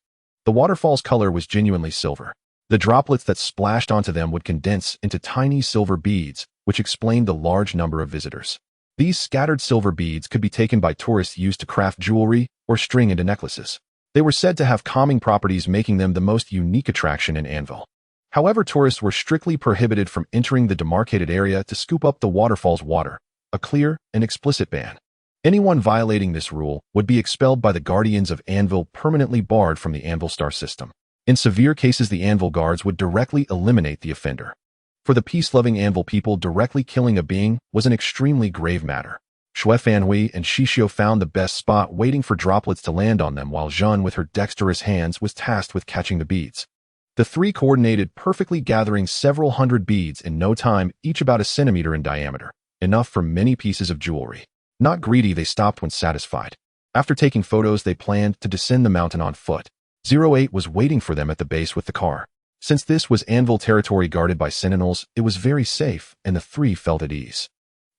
The waterfall's color was genuinely silver. The droplets that splashed onto them would condense into tiny silver beads, which explained the large number of visitors. These scattered silver beads could be taken by tourists, used to craft jewelry or string into necklaces. They were said to have calming properties, making them the most unique attraction in Anvil. However, tourists were strictly prohibited from entering the demarcated area to scoop up the waterfall's water, a clear and explicit ban. Anyone violating this rule would be expelled by the Guardians of Anvil, permanently barred from the Anvil star system. In severe cases, the Anvil guards would directly eliminate the offender. For the peace-loving Anvil people, directly killing a being was an extremely grave matter. Shui Fanhui and Xixiu found the best spot, waiting for droplets to land on them, while Zhen, with her dexterous hands, was tasked with catching the beads. The three coordinated perfectly, gathering several hundred beads in no time, each about a centimeter in diameter, enough for many pieces of jewelry. Not greedy, they stopped when satisfied. After taking photos, they planned to descend the mountain on foot. 08 was waiting for them at the base with the car. Since this was Anvil territory guarded by sentinels, it was very safe, and the three felt at ease.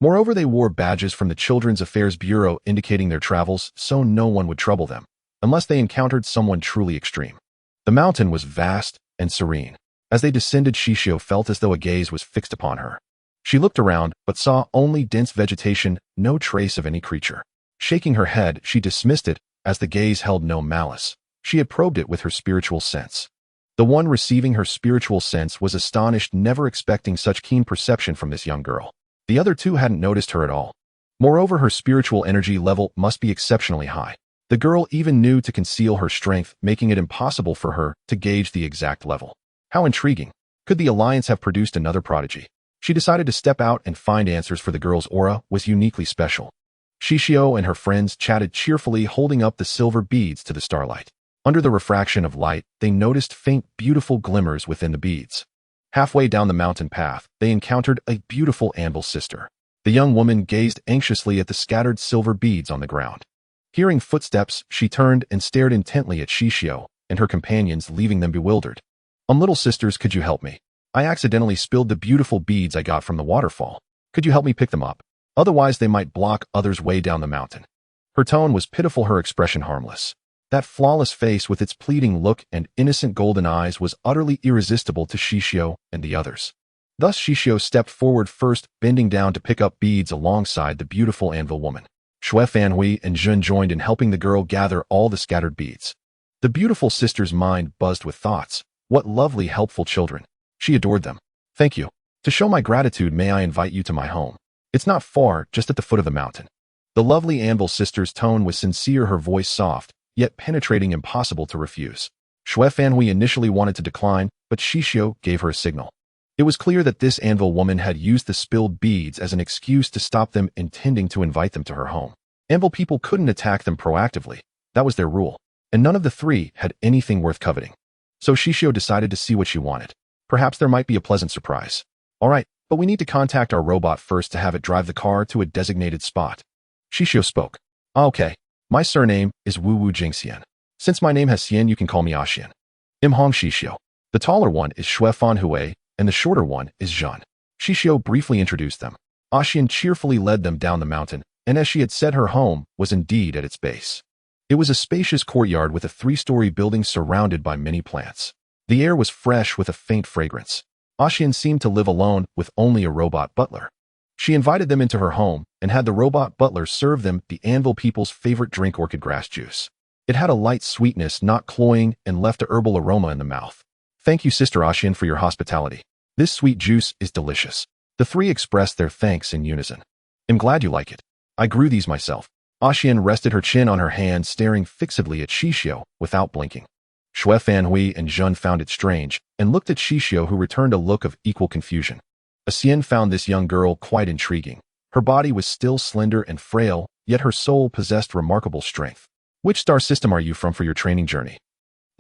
Moreover, they wore badges from the Children's Affairs Bureau indicating their travels, so no one would trouble them, unless they encountered someone truly extreme. The mountain was vast and serene. As they descended, Xixiu felt as though a gaze was fixed upon her. She looked around, but saw only dense vegetation, no trace of any creature. Shaking her head, she dismissed it, as the gaze held no malice. She had probed it with her spiritual sense. The one receiving her spiritual sense was astonished, never expecting such keen perception from this young girl. The other two hadn't noticed her at all. Moreover, her spiritual energy level must be exceptionally high. The girl even knew to conceal her strength, making it impossible for her to gauge the exact level. How intriguing. Could the Alliance have produced another prodigy? She decided to step out and find answers, for the girl's aura was uniquely special. Xixiu and her friends chatted cheerfully, holding up the silver beads to the starlight. Under the refraction of light, they noticed faint, beautiful glimmers within the beads. Halfway down the mountain path, they encountered a beautiful Anvil sister. The young woman gazed anxiously at the scattered silver beads on the ground. Hearing footsteps, she turned and stared intently at Xixiu and her companions, leaving them bewildered. Little sisters, could you help me? I accidentally spilled the beautiful beads I got from the waterfall. Could you help me pick them up? Otherwise, they might block others' way down the mountain. Her tone was pitiful, her expression harmless. That flawless face with its pleading look and innocent golden eyes was utterly irresistible to Xixiu and the others. Thus Xixiu stepped forward first, bending down to pick up beads alongside the beautiful Anvil woman. Shui Fanhui and Zhen joined in, helping the girl gather all the scattered beads. The beautiful sister's mind buzzed with thoughts. What lovely, helpful children. She adored them. Thank you. To show my gratitude, may I invite you to my home? It's not far, just at the foot of the mountain. The lovely Anvil sister's tone was sincere, her voice soft, yet penetrating, impossible to refuse. Xue Fanhui initially wanted to decline, but Xixiu gave her a signal. It was clear that this Anvil woman had used the spilled beads as an excuse to stop them, intending to invite them to her home. Anvil people couldn't attack them proactively. That was their rule. And none of the three had anything worth coveting. So Xixiu decided to see what she wanted. Perhaps there might be a pleasant surprise. All right, but we need to contact our robot first to have it drive the car to a designated spot. Xixiu spoke. Okay. My surname is Wu Wu Jingxian. Since my name has Xian, you can call me Axian. Imhong Xixiu. The taller one is Xue Fanhui, and the shorter one is Zhan. Xixiu briefly introduced them. Axian cheerfully led them down the mountain, and as she had said, her home was indeed at its base. It was a spacious courtyard with a 3-story building surrounded by many plants. The air was fresh with a faint fragrance. Axian seemed to live alone with only a robot butler. She invited them into her home and had the robot butler serve them the Anvil people's favorite drink, orchid grass juice. It had a light sweetness, not cloying, and left a herbal aroma in the mouth. Thank you, Sister Axian, for your hospitality. This sweet juice is delicious. The three expressed their thanks in unison. I'm glad you like it. I grew these myself. Axian rested her chin on her hand, staring fixedly at Xixiu without blinking. Xue Fanhui and Zhan found it strange and looked at Xixiu, who returned a look of equal confusion. Axian found this young girl quite intriguing. Her body was still slender and frail, yet her soul possessed remarkable strength. Which star system are you from for your training journey?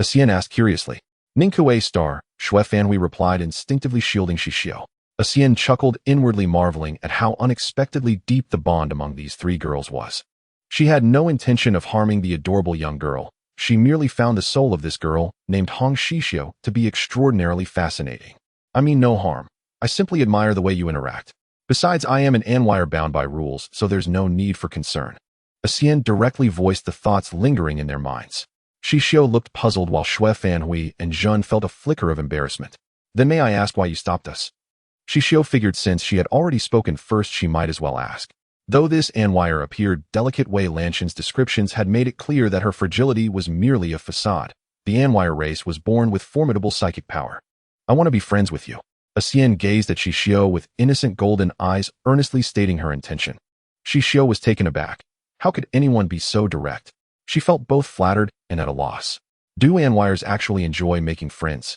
Axian asked curiously. Ningkue star, Xue Fanhui replied, instinctively shielding Xixiu. Axian chuckled, inwardly marveling at how unexpectedly deep the bond among these three girls was. She had no intention of harming the adorable young girl. She merely found the soul of this girl, named Hong Xixiu, to be extraordinarily fascinating. I mean no harm. I simply admire the way you interact. Besides, I am an Anwire bound by rules, so there's no need for concern. Axian directly voiced the thoughts lingering in their minds. Xixiu looked puzzled while Xue Fanhui and Zhan felt a flicker of embarrassment. Then may I ask why you stopped us? Xixiu figured since she had already spoken first, she might as well ask. Though this Anwire appeared delicate, Wei Lanshan's descriptions had made it clear that her fragility was merely a facade. The Anwire race was born with formidable psychic power. I want to be friends with you. Axian gazed at Xixiu with innocent golden eyes, earnestly stating her intention. Xixiu was taken aback. How could anyone be so direct? She felt both flattered and at a loss. Do Anwires actually enjoy making friends?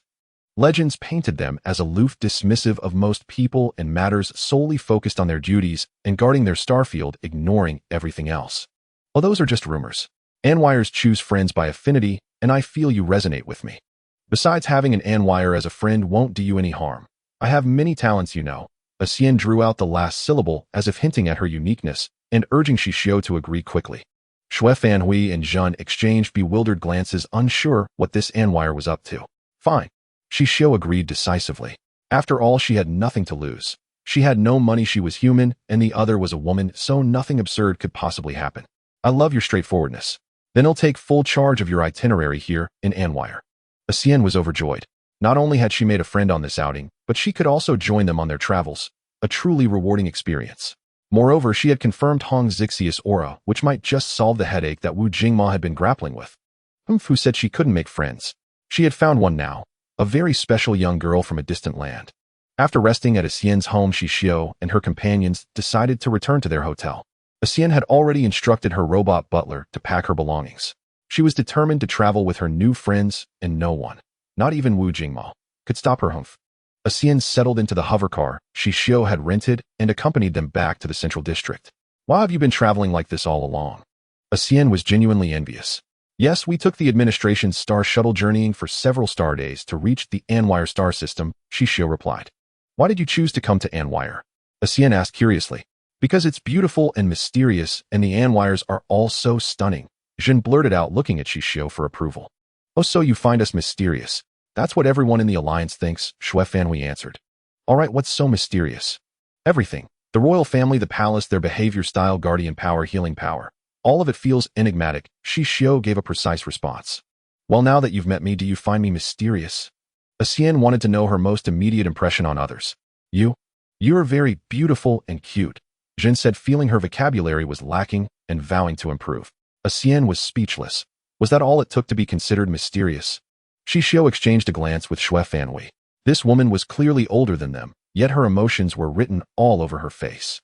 Legends painted them as aloof, dismissive of most people and matters, solely focused on their duties and guarding their starfield, ignoring everything else. Well, those are just rumors. Anwires choose friends by affinity, and I feel you resonate with me. Besides, having an Anwire as a friend won't do you any harm. I have many talents, you know. Axian drew out the last syllable as if hinting at her uniqueness and urging Xixiu to agree quickly. Xue Fanhui and Zhan exchanged bewildered glances, unsure what this Anwire was up to. Fine. Xixiu agreed decisively. After all, she had nothing to lose. She had no money, she was human, and the other was a woman, so nothing absurd could possibly happen. I love your straightforwardness. Then I'll take full charge of your itinerary here in Anwire. Axian was overjoyed. Not only had she made a friend on this outing, but she could also join them on their travels, a truly rewarding experience. Moreover, she had confirmed Hong Xixiu's aura, which might just solve the headache that Wu Jingma had been grappling with. Fu said she couldn't make friends. She had found one now, a very special young girl from a distant land. After resting at Axian's home, Xixiu and her companions decided to return to their hotel. Axian had already instructed her robot butler to pack her belongings. She was determined to travel with her new friends, and no one, not even Wu Jingma, could stop her. Axian settled into the hovercar Xixiu had rented and accompanied them back to the central district. Why have you been traveling like this all along? Axian was genuinely envious. Yes, we took the administration's star shuttle, journeying for several star days to reach the Anwire star system, Xixiu replied. Why did you choose to come to Anwire? Axian asked curiously. Because it's beautiful and mysterious, and the Anwires are all so stunning, Zhan blurted out, looking at Xixiu for approval. Oh, so you find us mysterious? That's what everyone in the Alliance thinks, Xue Fanhui answered. All right, what's so mysterious? Everything. The royal family, the palace, their behavior, style, guardian power, healing power. All of it feels enigmatic. Xixiu gave a precise response. Well, now that you've met me, do you find me mysterious? Axian wanted to know her most immediate impression on others. You're very beautiful and cute, Zhan said, feeling her vocabulary was lacking and vowing to improve. Axian was speechless. Was that all it took to be considered mysterious? Xixiu exchanged a glance with Xue Fanhui. This woman was clearly older than them, yet her emotions were written all over her face.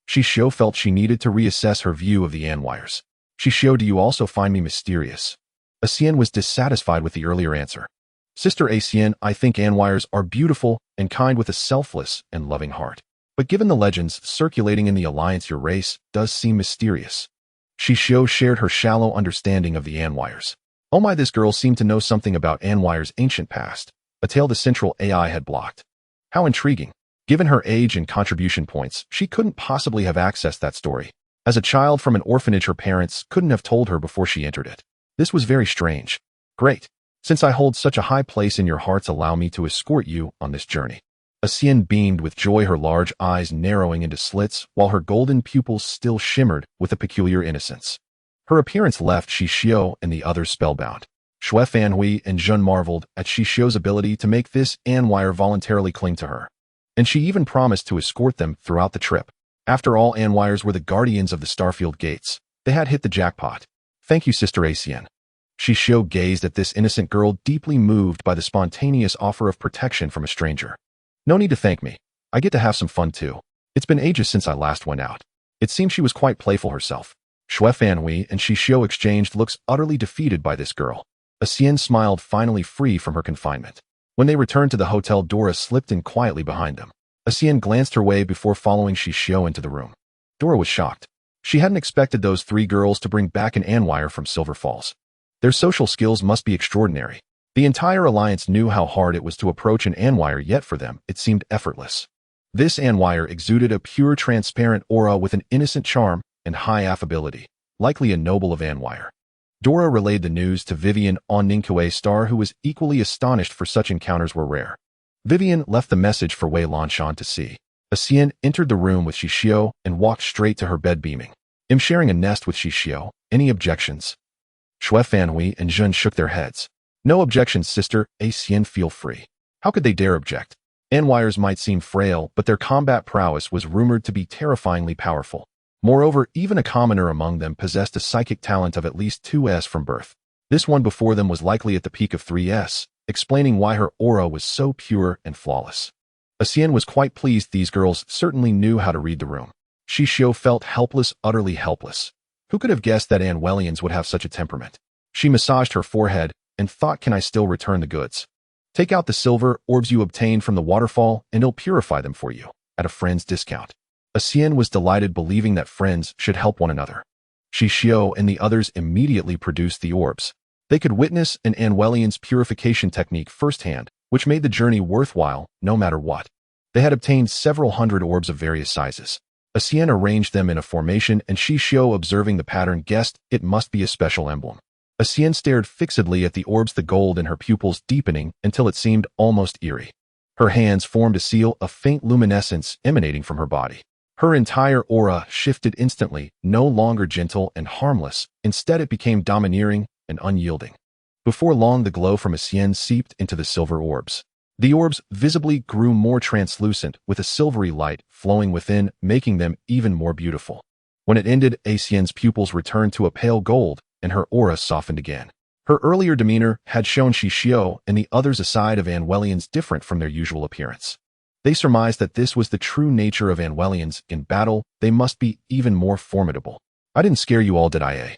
Xixiu felt she needed to reassess her view of the Anwires. Xixiu, do you also find me mysterious? Xian was dissatisfied with the earlier answer. Sister Xian, I think Anwires are beautiful and kind with a selfless and loving heart. But given the legends circulating in the alliance, your race does seem mysterious. Xixiu shared her shallow understanding of the Anwires. Oh my, this girl seemed to know something about Anwire's ancient past, a tale the central AI had blocked. How intriguing. Given her age and contribution points, she couldn't possibly have accessed that story. As a child from an orphanage, her parents couldn't have told her before she entered it. This was very strange. Great. Since I hold such a high place in your hearts, allow me to escort you on this journey. Xian beamed with joy, her large eyes narrowing into slits, while her golden pupils still shimmered with a peculiar innocence. Her appearance left Xixiu and the others spellbound. Shui Fanhui and Zhen marveled at Xixiu's ability to make this Anwire voluntarily cling to her. And she even promised to escort them throughout the trip. After all, Anwires were the guardians of the Starfield gates. They had hit the jackpot. Thank you, Sister Xian. Xixiu gazed at this innocent girl, deeply moved by the spontaneous offer of protection from a stranger. No need to thank me. I get to have some fun too. It's been ages since I last went out. It seems she was quite playful herself. Shui Fanhui and Xixiu exchanged looks, utterly defeated by this girl. Xian smiled, finally free from her confinement. When they returned to the hotel, Dora slipped in quietly behind them. Xian glanced her way before following Xixiu into the room. Dora was shocked. She hadn't expected those three girls to bring back an Anwire from Silver Falls. Their social skills must be extraordinary. The entire alliance knew how hard it was to approach an Anwire, yet for them, it seemed effortless. This Anwire exuded a pure, transparent aura with an innocent charm and high affability, likely a noble of Anwire. Dora relayed the news to Vivian on Ningque Star, who was equally astonished, for such encounters were rare. Vivian left the message for Wei Lanshan to see. Xian entered the room with Xixiu and walked straight to her bed, beaming. I'm sharing a nest with Xixiu. Any objections? Shui Fanhui and Zhen shook their heads. No objections, Sister Xian, feel free. How could they dare object? Anwires might seem frail, but their combat prowess was rumored to be terrifyingly powerful. Moreover, even a commoner among them possessed a psychic talent of at least 2S from birth. This one before them was likely at the peak of 3S, explaining why her aura was so pure and flawless. Xian was quite pleased. These girls certainly knew how to read the room. Xixiu felt helpless, utterly helpless. Who could have guessed that Anwellians would have such a temperament? She massaged her forehead and thought, can I still return the goods? Take out the silver orbs you obtained from the waterfall and I'll purify them for you, at a friend's discount. Xian was delighted, believing that friends should help one another. Xixiu and the others immediately produced the orbs. They could witness an Anwellian's purification technique firsthand, which made the journey worthwhile no matter what. They had obtained several hundred orbs of various sizes. Xian arranged them in a formation, and Xixiu, observing the pattern, guessed it must be a special emblem. Xian stared fixedly at the orbs, the gold in her pupils deepening until it seemed almost eerie. Her hands formed a seal, a faint luminescence emanating from her body. Her entire aura shifted instantly, no longer gentle and harmless. Instead, it became domineering and unyielding. Before long, the glow from Xian seeped into the silver orbs. The orbs visibly grew more translucent, with a silvery light flowing within, making them even more beautiful. When it ended, Xian's pupils returned to a pale gold, and her aura softened again. Her earlier demeanor had shown Xixiu and the others a side of Anwellians different from their usual appearance. They surmised that this was the true nature of Anwellians. In battle, they must be even more formidable. I didn't scare you all, did I, eh?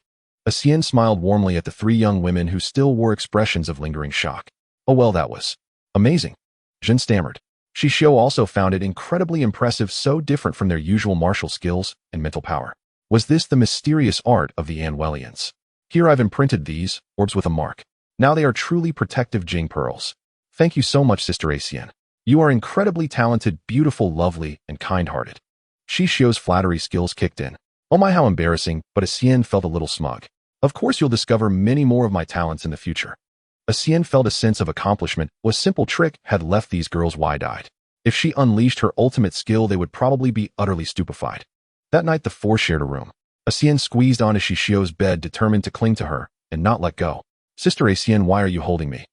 Xian smiled warmly at the three young women, who still wore expressions of lingering shock. Oh well, that was amazing. Zhen stammered. Xixiu also found it incredibly impressive, so different from their usual martial skills and mental power. Was this the mysterious art of the Anwellians? Here I've imprinted these orbs with a mark. Now they are truly protective Jing pearls. Thank you so much, Sister Xian. You are incredibly talented, beautiful, lovely, and kind-hearted. Xixiu's flattery skills kicked in. Oh my, how embarrassing, but Xian felt a little smug. Of course you'll discover many more of my talents in the future. Xian felt a sense of accomplishment. A simple trick had left these girls wide-eyed. If she unleashed her ultimate skill, they would probably be utterly stupefied. That night, the four shared a room. Xian squeezed onto Xixiu's bed, determined to cling to her and not let go. Sister Xian, why are you holding me?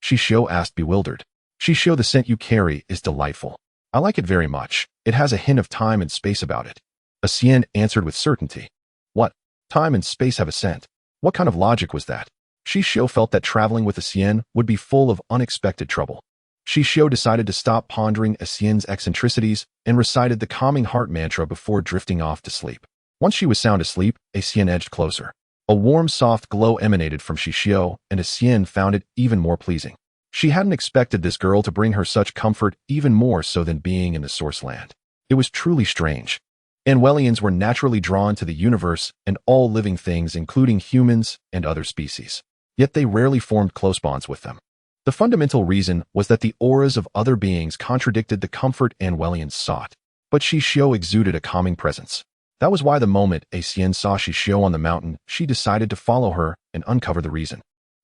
Xixiu asked, bewildered. Xixiu, the scent you carry is delightful. I like it very much. It has a hint of time and space about it. Xian answered with certainty. What? Time and space have a scent? What kind of logic was that? Xixiu felt that traveling with Xian would be full of unexpected trouble. Xixiu decided to stop pondering Xian's eccentricities and recited the calming heart mantra before drifting off to sleep. Once she was sound asleep, Xian edged closer. A warm, soft glow emanated from Xixiu, and Xian found it even more pleasing. She hadn't expected this girl to bring her such comfort, even more so than being in the source land. It was truly strange. Manhwaedits were naturally drawn to the universe and all living things, including humans and other species. Yet they rarely formed close bonds with them. The fundamental reason was that the auras of other beings contradicted the comfort Manhwaedits sought. But Xixiu exuded a calming presence. That was why the moment Xian saw Xixiu on the mountain, she decided to follow her and uncover the reason.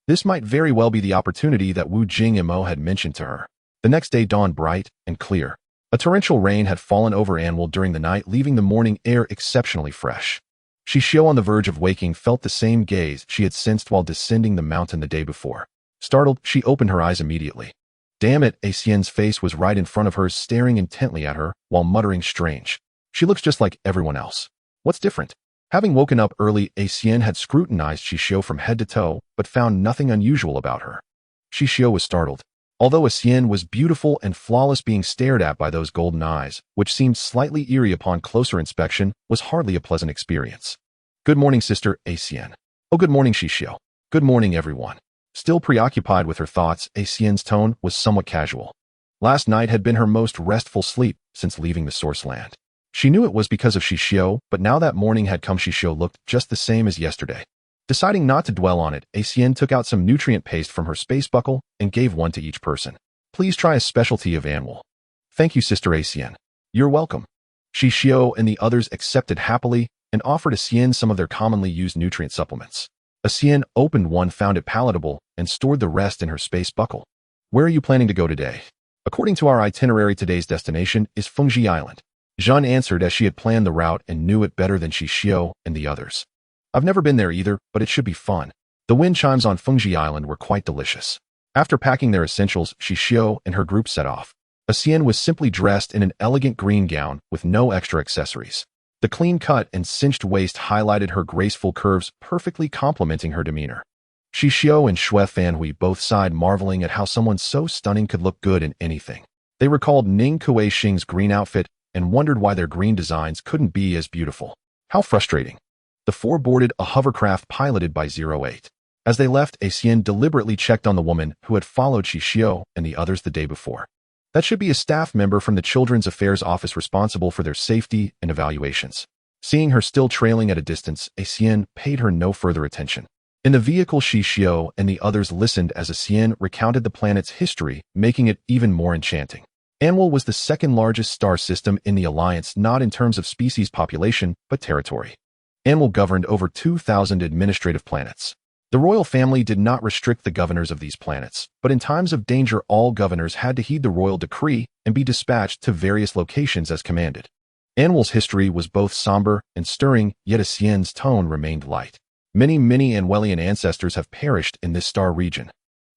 This might very well be the opportunity that Wu Jingmo had mentioned to her. The next day dawned bright and clear. A torrential rain had fallen over Anwil during the night, leaving the morning air exceptionally fresh. Xixiu, on the verge of waking, felt the same gaze she had sensed while descending the mountain the day before. Startled, she opened her eyes immediately. Damn it, Xian's face was right in front of her, staring intently at her, while muttering strange. She looks just like everyone else. What's different? Having woken up early, Xian had scrutinized Xixiu from head to toe, but found nothing unusual about her. Xixiu was startled. Although Xian was beautiful and flawless, being stared at by those golden eyes, which seemed slightly eerie upon closer inspection, was hardly a pleasant experience. Good morning, Sister Xian. Oh, good morning, Xixiu. Good morning, everyone. Still preoccupied with her thoughts, Xian's tone was somewhat casual. Last night had been her most restful sleep since leaving the source land. She knew it was because of Xixiu, but now that morning had come, Xixiu looked just the same as yesterday. Deciding not to dwell on it, Xian took out some nutrient paste from her space buckle and gave one to each person. Please try a specialty of Anwil. Thank you, Sister Xian. You're welcome. Xixiu and the others accepted happily and offered Xian some of their commonly used nutrient supplements. Xian opened one, found it palatable, and stored the rest in her space buckle. Where are you planning to go today? According to our itinerary, today's destination is Fengji Island. Zhen answered as she had planned the route and knew it better than Xixiu and the others. I've never been there either, but it should be fun. The wind chimes on Fengji Island were quite delicious. After packing their essentials, Xixiu and her group set off. Xian was simply dressed in an elegant green gown with no extra accessories. The clean cut and cinched waist highlighted her graceful curves, perfectly complementing her demeanor. Xixiu and Xue Fanhui both sighed, marveling at how someone so stunning could look good in anything. They recalled Ning Kuei-shing's green outfit and wondered why their green designs couldn't be as beautiful. How frustrating. The four boarded a hovercraft piloted by 08. As they left, Xian deliberately checked on the woman who had followed Xixiu and the others the day before. That should be a staff member from the Children's Affairs Office responsible for their safety and evaluations. Seeing her still trailing at a distance, Xian paid her no further attention. In the vehicle, Xixiu and the others listened as Xian recounted the planet's history, making it even more enchanting. Anwil was the second largest star system in the Alliance, not in terms of species population, but territory. Anwil governed over 2,000 administrative planets. The royal family did not restrict the governors of these planets, but in times of danger all governors had to heed the royal decree and be dispatched to various locations as commanded. Anwil's history was both somber and stirring, yet Xian's tone remained light. Many Manhwaedit ancestors have perished in this star region.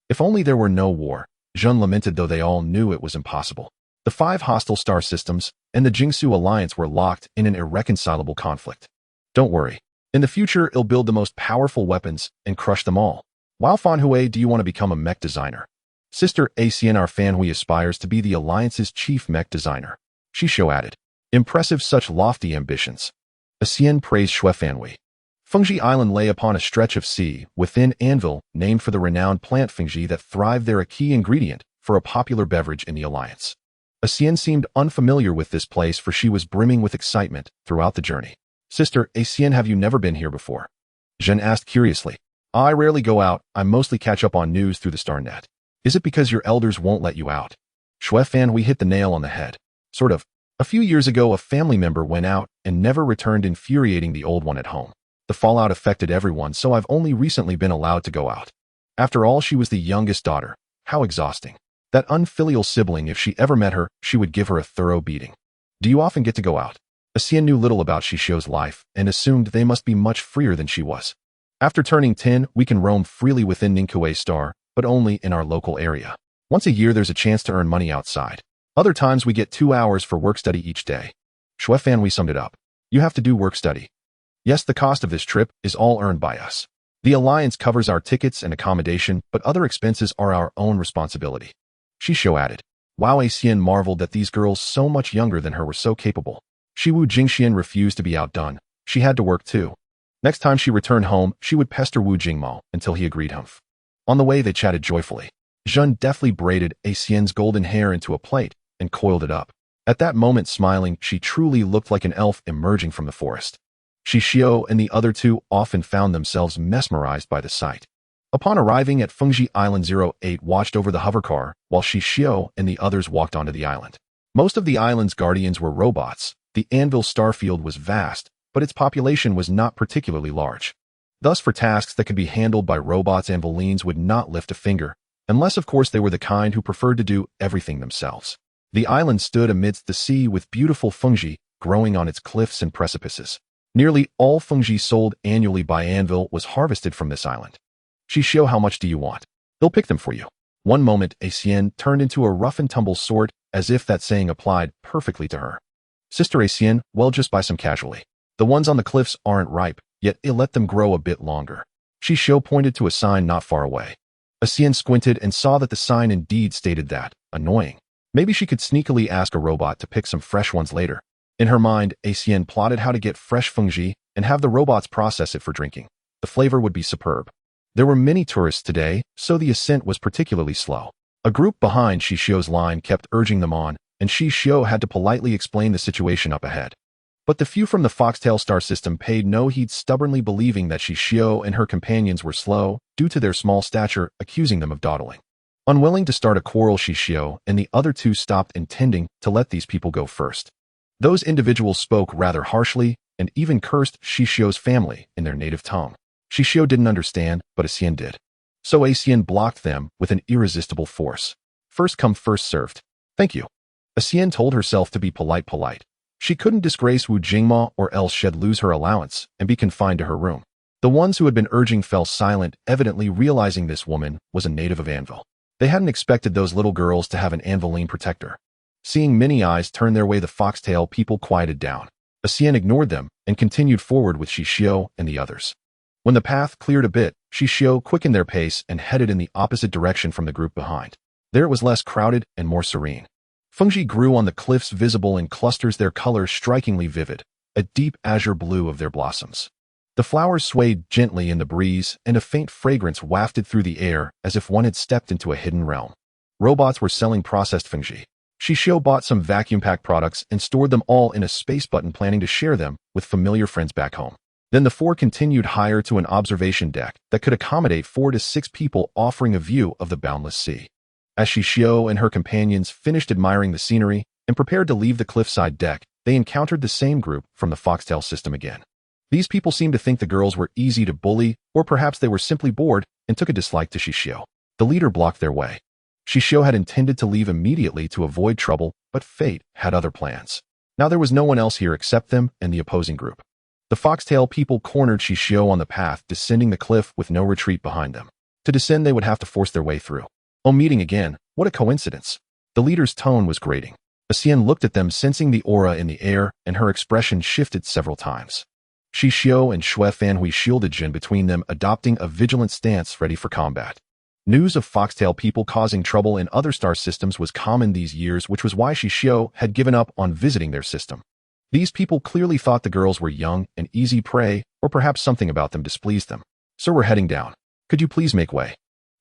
If only there were no war, Zhen lamented, though they all knew it was impossible. The 5 hostile star systems and the Xixiu Alliance were locked in an irreconcilable conflict. Don't worry. In the future, it'll build the most powerful weapons and crush them all. While Fanhui, do you want to become a mech designer? Sister Xian, our Fanhui aspires to be the Alliance's chief mech designer. Xixiu added. Impressive, such lofty ambitions. Xian praised Xue Fanhui. Fengji Island lay upon a stretch of sea within Anvil, named for the renowned plant Fengji that thrived there, a key ingredient for a popular beverage in the Alliance. Xian seemed unfamiliar with this place, for she was brimming with excitement throughout the journey. Sister Xian, have you never been here before? Zhen asked curiously. I rarely go out, I mostly catch up on news through the StarNet. Is it because your elders won't let you out? Xue Fanhui hit the nail on the head. Sort of. A few years ago, a family member went out and never returned, infuriating the old one at home. The fallout affected everyone, so I've only recently been allowed to go out. After all, she was the youngest daughter. How exhausting. That unfilial sibling, if she ever met her, she would give her a thorough beating. Do you often get to go out? Xian knew little about Xixiu's life and assumed they must be much freer than she was. After turning 10, we can roam freely within Ningkuei Star, but only in our local area. Once a year, there's a chance to earn money outside. Other times, we get 2 hours for work study each day. Xue Fanhui summed it up. You have to do work study. Yes, the cost of this trip is all earned by us. The Alliance covers our tickets and accommodation, but other expenses are our own responsibility. Xixiu added. Wow, Xian marveled that these girls so much younger than her were so capable. Shiwu Jingxian refused to be outdone. She had to work too. Next time she returned home, she would pester Wu Jingmo until he agreed. Humph. On the way, they chatted joyfully. Zhen deftly braided Xian's golden hair into a plait and coiled it up. At that moment, smiling, she truly looked like an elf emerging from the forest. Xixiu and the other two often found themselves mesmerized by the sight. Upon arriving at Fengji Island 08 watched over the hovercar, while Xixiu and the others walked onto the island. Most of the island's guardians were robots. The Anvil starfield was vast, but its population was not particularly large. Thus, for tasks that could be handled by robots, Anvilines would not lift a finger, unless of course they were the kind who preferred to do everything themselves. The island stood amidst the sea with beautiful fungi growing on its cliffs and precipices. Nearly all fungi sold annually by Anvil was harvested from this island. Xixiu, how much do you want? They'll pick them for you. One moment, Xian turned into a rough-and-tumble sort, as if that saying applied perfectly to her. Sister Xian, well, just buy some casually. The ones on the cliffs aren't ripe, yet let them grow a bit longer. Xixiu pointed to a sign not far away. Xian squinted and saw that the sign indeed stated that. Annoying. Maybe she could sneakily ask a robot to pick some fresh ones later. In her mind, Xian plotted how to get fresh fungi and have the robots process it for drinking. The flavor would be superb. There were many tourists today, so the ascent was particularly slow. A group behind Xixiu's line kept urging them on, and Xixiu had to politely explain the situation up ahead. But the few from the Foxtail star system paid no heed, stubbornly believing that Xixiu and her companions were slow due to their small stature, accusing them of dawdling. Unwilling to start a quarrel, Xixiu and the other two stopped, intending to let these people go first. Those individuals spoke rather harshly and even cursed Xixiu's family in their native tongue. Xixiu didn't understand, but Xian did. So Xian blocked them with an irresistible force. First come, first served. Thank you. Xian told herself to be polite. She couldn't disgrace Wu Jingma or else she'd lose her allowance and be confined to her room. The ones who had been urging fell silent, evidently realizing this woman was a native of Anvil. They hadn't expected those little girls to have an Anviline protector. Seeing many eyes turn their way, the Foxtail people quieted down. Xian ignored them and continued forward with Xixiu and the others. When the path cleared a bit, Xixiu quickened their pace and headed in the opposite direction from the group behind. There it was less crowded and more serene. Fungi grew on the cliffs, visible in clusters, their colors strikingly vivid, a deep azure blue of their blossoms. The flowers swayed gently in the breeze, and a faint fragrance wafted through the air as if one had stepped into a hidden realm. Robots were selling processed fungi. Xixiu bought some vacuum-packed products and stored them all in a space button, planning to share them with familiar friends back home. Then the four continued higher to an observation deck that could accommodate 4 to 6 people, offering a view of the boundless sea. As Xixiu and her companions finished admiring the scenery and prepared to leave the cliffside deck, they encountered the same group from the Foxtail system again. These people seemed to think the girls were easy to bully, or perhaps they were simply bored and took a dislike to Xixiu. The leader blocked their way. Xixiu had intended to leave immediately to avoid trouble, but fate had other plans. Now there was no one else here except them and the opposing group. The Foxtail people cornered Xixiu on the path, descending the cliff with no retreat behind them. To descend, they would have to force their way through. Oh, meeting again, what a coincidence. The leader's tone was grating. Xian looked at them, sensing the aura in the air, and her expression shifted several times. Xixiu and Xue Fanhui shielded Jin between them, adopting a vigilant stance, ready for combat. News of Foxtail people causing trouble in other star systems was common these years, which was why Xixiu had given up on visiting their system. These people clearly thought the girls were young and easy prey, or perhaps something about them displeased them. Sir, we're heading down. Could you please make way?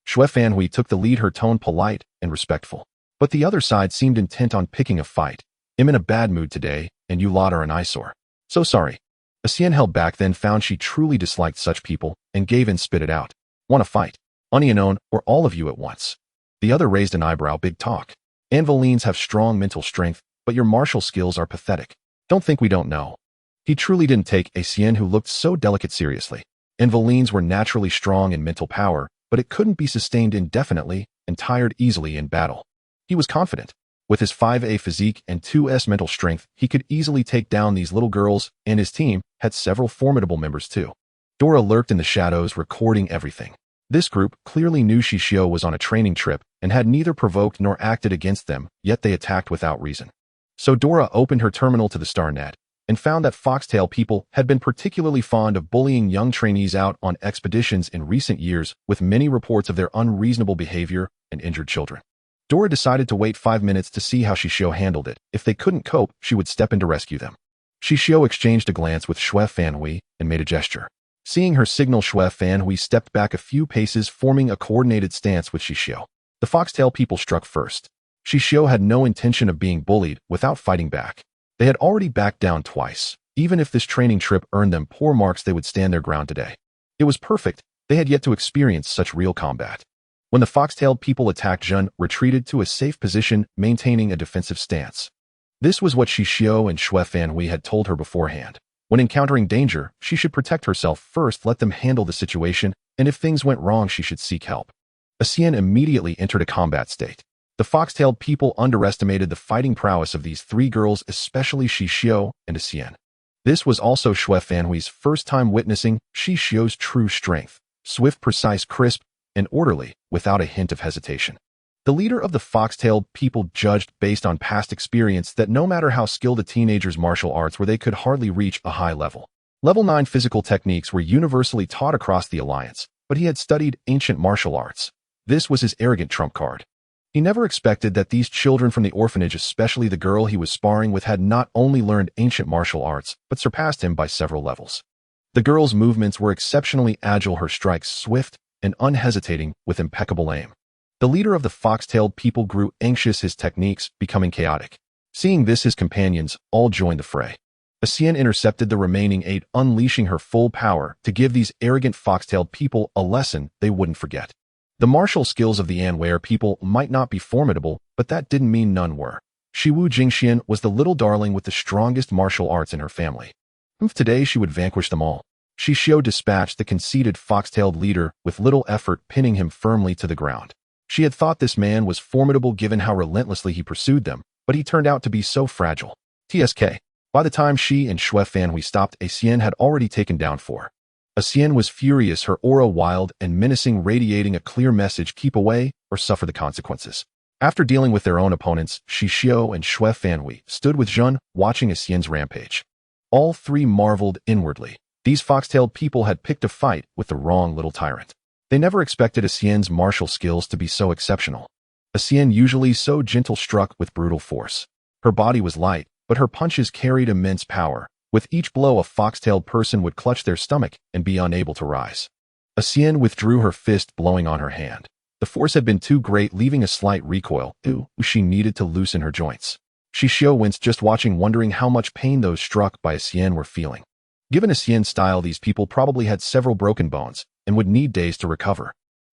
Xue Fanhui took the lead, her tone polite and respectful. But the other side seemed intent on picking a fight. I'm in a bad mood today, and you lot are an eyesore. So sorry. Xian held back, then found she truly disliked such people, and gave and spit it out. Want to fight? Onion, or all of you at once? The other raised an eyebrow. Big talk. Anvilines have strong mental strength, but your martial skills are pathetic. Don't think we don't know. He truly didn't take Xian, who looked so delicate, seriously. Anvilines were naturally strong in mental power, but it couldn't be sustained indefinitely and tired easily in battle. He was confident. With his 5A physique and 2S mental strength, he could easily take down these little girls, and his team had several formidable members too. Dora lurked in the shadows, recording everything. This group clearly knew Xixiu was on a training trip and had neither provoked nor acted against them, yet they attacked without reason. So Dora opened her terminal to the StarNet and found that Foxtail people had been particularly fond of bullying young trainees out on expeditions in recent years, with many reports of their unreasonable behavior and injured children. Dora decided to wait 5 minutes to see how Xixiu handled it. If they couldn't cope, she would step in to rescue them. Xixiu exchanged a glance with Xue Fanhui and made a gesture. Seeing her signal, Xue Fanhui stepped back a few paces, forming a coordinated stance with Xixiu. The foxtail people struck first. Xixiu had no intention of being bullied without fighting back. They had already backed down twice. Even if this training trip earned them poor marks, they would stand their ground today. It was perfect. They had yet to experience such real combat. When the foxtailed people attacked, Zhen retreated to a safe position, maintaining a defensive stance. This was what Xixiu and Xue Fanhui had told her beforehand. When encountering danger, she should protect herself first, let them handle the situation, and if things went wrong, she should seek help. Xian immediately entered a combat state. The foxtailed people underestimated the fighting prowess of these three girls, especially Xixiu and Xian. This was also Xue Fanhui's first time witnessing Xixiu's true strength, swift, precise, crisp, and orderly, without a hint of hesitation. The leader of the foxtailed people judged based on past experience that no matter how skilled a teenager's martial arts were, they could hardly reach a high level. Level 9 physical techniques were universally taught across the alliance, but he had studied ancient martial arts. This was his arrogant trump card. He never expected that these children from the orphanage, especially the girl he was sparring with, had not only learned ancient martial arts, but surpassed him by several levels. The girl's movements were exceptionally agile, her strikes swift and unhesitating, with impeccable aim. The leader of the foxtailed people grew anxious, his techniques becoming chaotic. Seeing this, his companions all joined the fray. Xian intercepted the remaining 8, unleashing her full power to give these arrogant foxtailed people a lesson they wouldn't forget. The martial skills of the Anware people might not be formidable, but that didn't mean none were. Shiwu Jingxian was the little darling with the strongest martial arts in her family. Today she would vanquish them all. Xixiu dispatched the conceited foxtailed leader with little effort, pinning him firmly to the ground. She had thought this man was formidable given how relentlessly he pursued them, but he turned out to be so fragile. TSK. By the time she and Xue Fanhui stopped, Xian had already taken down 4. Xian was furious, her aura wild and menacing, radiating a clear message: keep away or suffer the consequences. After dealing with their own opponents, Xixiu and Xue Fanhui stood with Zhen, watching Xian's rampage. All three marveled inwardly. These foxtailed people had picked a fight with the wrong little tyrant. They never expected Xian's martial skills to be so exceptional. Xian, usually so gentle, struck with brutal force. Her body was light, but her punches carried immense power. With each blow, a foxtailed person would clutch their stomach and be unable to rise. Xian withdrew her fist, blowing on her hand. The force had been too great, leaving a slight recoil. She needed to loosen her joints. Xixiu winced just watching, wondering how much pain those struck by Xian were feeling. Given Xian's style, these people probably had several broken bones and would need days to recover.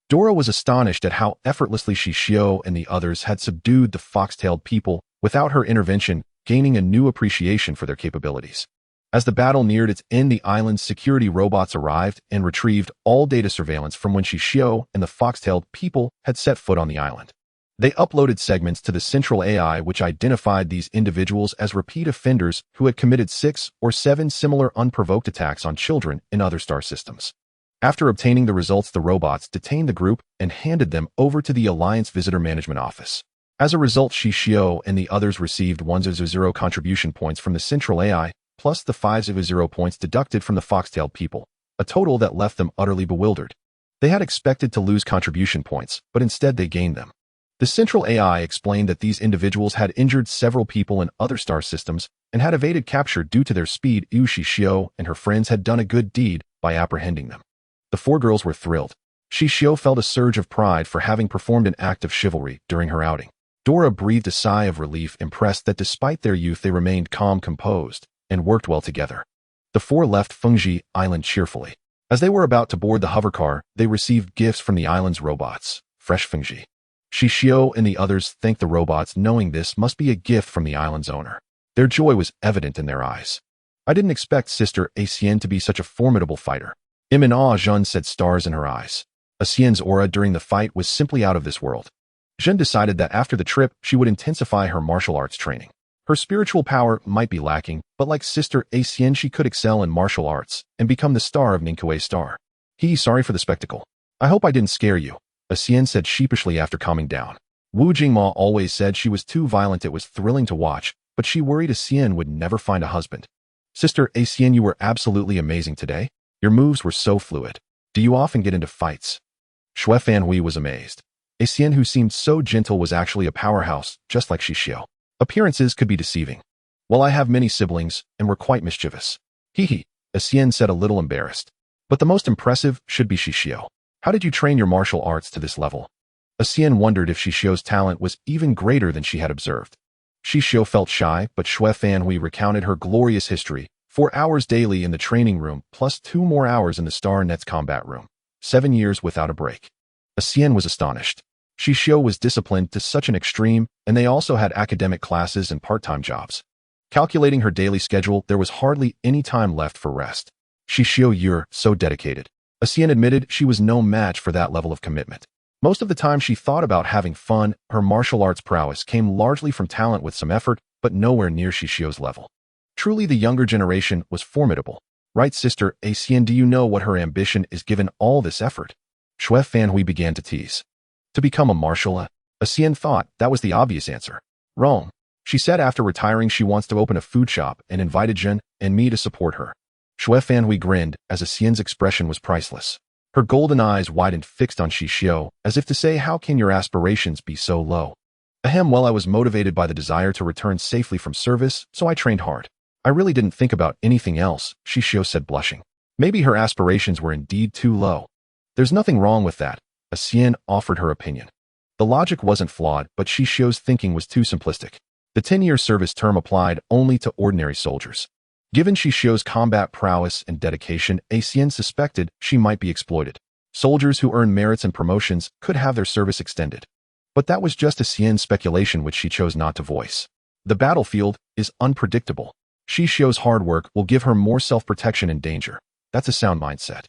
Dora was astonished at how effortlessly Xixiu and the others had subdued the foxtailed people without her intervention, gaining a new appreciation for their capabilities. As the battle neared its end, the island's security robots arrived and retrieved all data surveillance from when Xixiu and the foxtailed people had set foot on the island. They uploaded segments to the central AI, which identified these individuals as repeat offenders who had committed 6 or 7 similar unprovoked attacks on children in other star systems. After obtaining the results, the robots detained the group and handed them over to the Alliance Visitor Management Office. As a result, Xixiu and the others received 100 contribution points from the central AI, plus the 500 points deducted from the foxtailed people, a total that left them utterly bewildered. They had expected to lose contribution points, but instead they gained them. The central AI explained that these individuals had injured several people in other star systems and had evaded capture due to their speed. Xixiu and her friends had done a good deed by apprehending them. The 4 girls were thrilled. Xixiu felt a surge of pride for having performed an act of chivalry during her outing. Dora breathed a sigh of relief, impressed that despite their youth they remained calm, composed, and worked well together. The 4 left Fengji Island cheerfully. As they were about to board the hovercar, they received gifts from the island's robots. Fresh Fengji. Xixiu and the others thanked the robots, knowing this must be a gift from the island's owner. Their joy was evident in their eyes. I didn't expect Sister Xian to be such a formidable fighter. In awe, Zhen said, stars in her eyes. Xian's aura during the fight was simply out of this world. Zhen decided that after the trip, she would intensify her martial arts training. Her spiritual power might be lacking, but like Sister Xian, she could excel in martial arts and become the star of Ningkuei's star. Sorry for the spectacle. I hope I didn't scare you, Xian said sheepishly after calming down. Wu Jingma always said she was too violent. It was thrilling to watch, but she worried Xian would never find a husband. Sister Xian, you were absolutely amazing today. Your moves were so fluid. Do you often get into fights? Xue Fanhui was amazed. A Xian who seemed so gentle was actually a powerhouse, just like Xixiu. Appearances could be deceiving. Well, I have many siblings, and were quite mischievous. Hee. A Xian said a little embarrassed. But the most impressive should be Xixiu. How did you train your martial arts to this level? A Xian wondered if Xixiu's talent was even greater than she had observed. Xixiu felt shy, but Xue Fanhui recounted her glorious history, 4 hours daily in the training room, plus 2 more hours in the Star Net's combat room. 7 years without a break. A Xian was astonished. Xixiu was disciplined to such an extreme, and they also had academic classes and part-time jobs. Calculating her daily schedule, there was hardly any time left for rest. Xixiu, you're so dedicated. A Xian admitted she was no match for that level of commitment. Most of the time she thought about having fun. Her martial arts prowess came largely from talent with some effort, but nowhere near Xixiu's level. Truly the younger generation was formidable. Right, sister? A Xian, do you know what her ambition is given all this effort? Xue Fanhui began to tease. To become a martial A Xian thought that was the obvious answer. Wrong. She said after retiring she wants to open a food shop and invited Jin and me to support her. Xue Fanhui grinned as A Xian's expression was priceless. Her golden eyes widened, fixed on Xixiu, as if to say, how can your aspirations be so low? Ahem, well, I was motivated by the desire to return safely from service, so I trained hard. I really didn't think about anything else, Xixiu said, blushing. Maybe her aspirations were indeed too low. There's nothing wrong with that, A Xian offered her opinion. The logic wasn't flawed, but Xixiu's thinking was too simplistic. The 10-year service term applied only to ordinary soldiers. Given Xixiu's combat prowess and dedication, A Xian suspected she might be exploited. Soldiers who earn merits and promotions could have their service extended. But that was just A Xian's speculation, which she chose not to voice. The battlefield is unpredictable. Xixiu's hard work will give her more self-protection in danger. That's a sound mindset.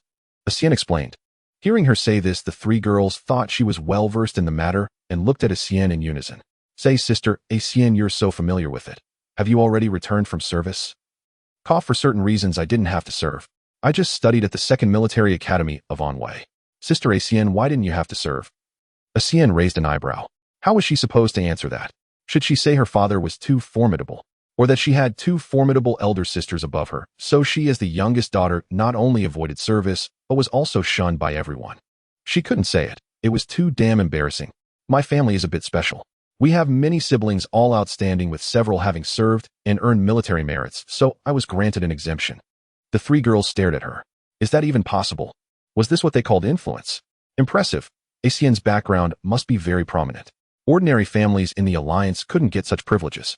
A Xian explained. Hearing her say this, the 3 girls thought she was well-versed in the matter and looked at A Xian in unison. Say, sister, A Xian, you're so familiar with it. Have you already returned from service? For certain reasons I didn't have to serve. I just studied at the 2nd Military Academy of Anhui. Sister A Xian, why didn't you have to serve? A Xian raised an eyebrow. How was she supposed to answer that? Should she say her father was too formidable? Or that she had 2 formidable elder sisters above her, so she as the youngest daughter not only avoided service, but was also shunned by everyone? She couldn't say it. It was too damn embarrassing. My family is a bit special. We have many siblings, all outstanding, with several having served and earned military merits, so I was granted an exemption. The 3 girls stared at her. Is that even possible? Was this what they called influence? Impressive. A Xian's background must be very prominent. Ordinary families in the alliance couldn't get such privileges.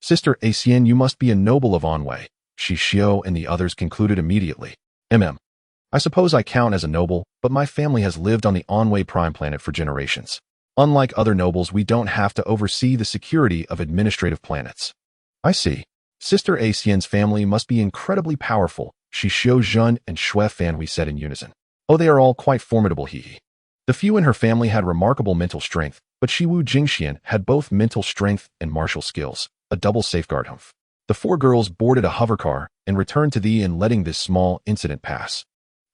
Sister A Xian, you must be a noble of Anhui, Xixiu and the others concluded immediately. I suppose I count as a noble, but my family has lived on the Anhui prime planet for generations. Unlike other nobles, we don't have to oversee the security of administrative planets. I see. Sister A Xian's family must be incredibly powerful, Xixiu, Zhen, and Xue Fanhui said in unison. Oh, they are all quite formidable, he. The few in her family had remarkable mental strength, but Xiwu Jingxian had both mental strength and martial skills, a double safeguard. The 4 girls boarded a hovercar and returned to the inn, letting this small incident pass.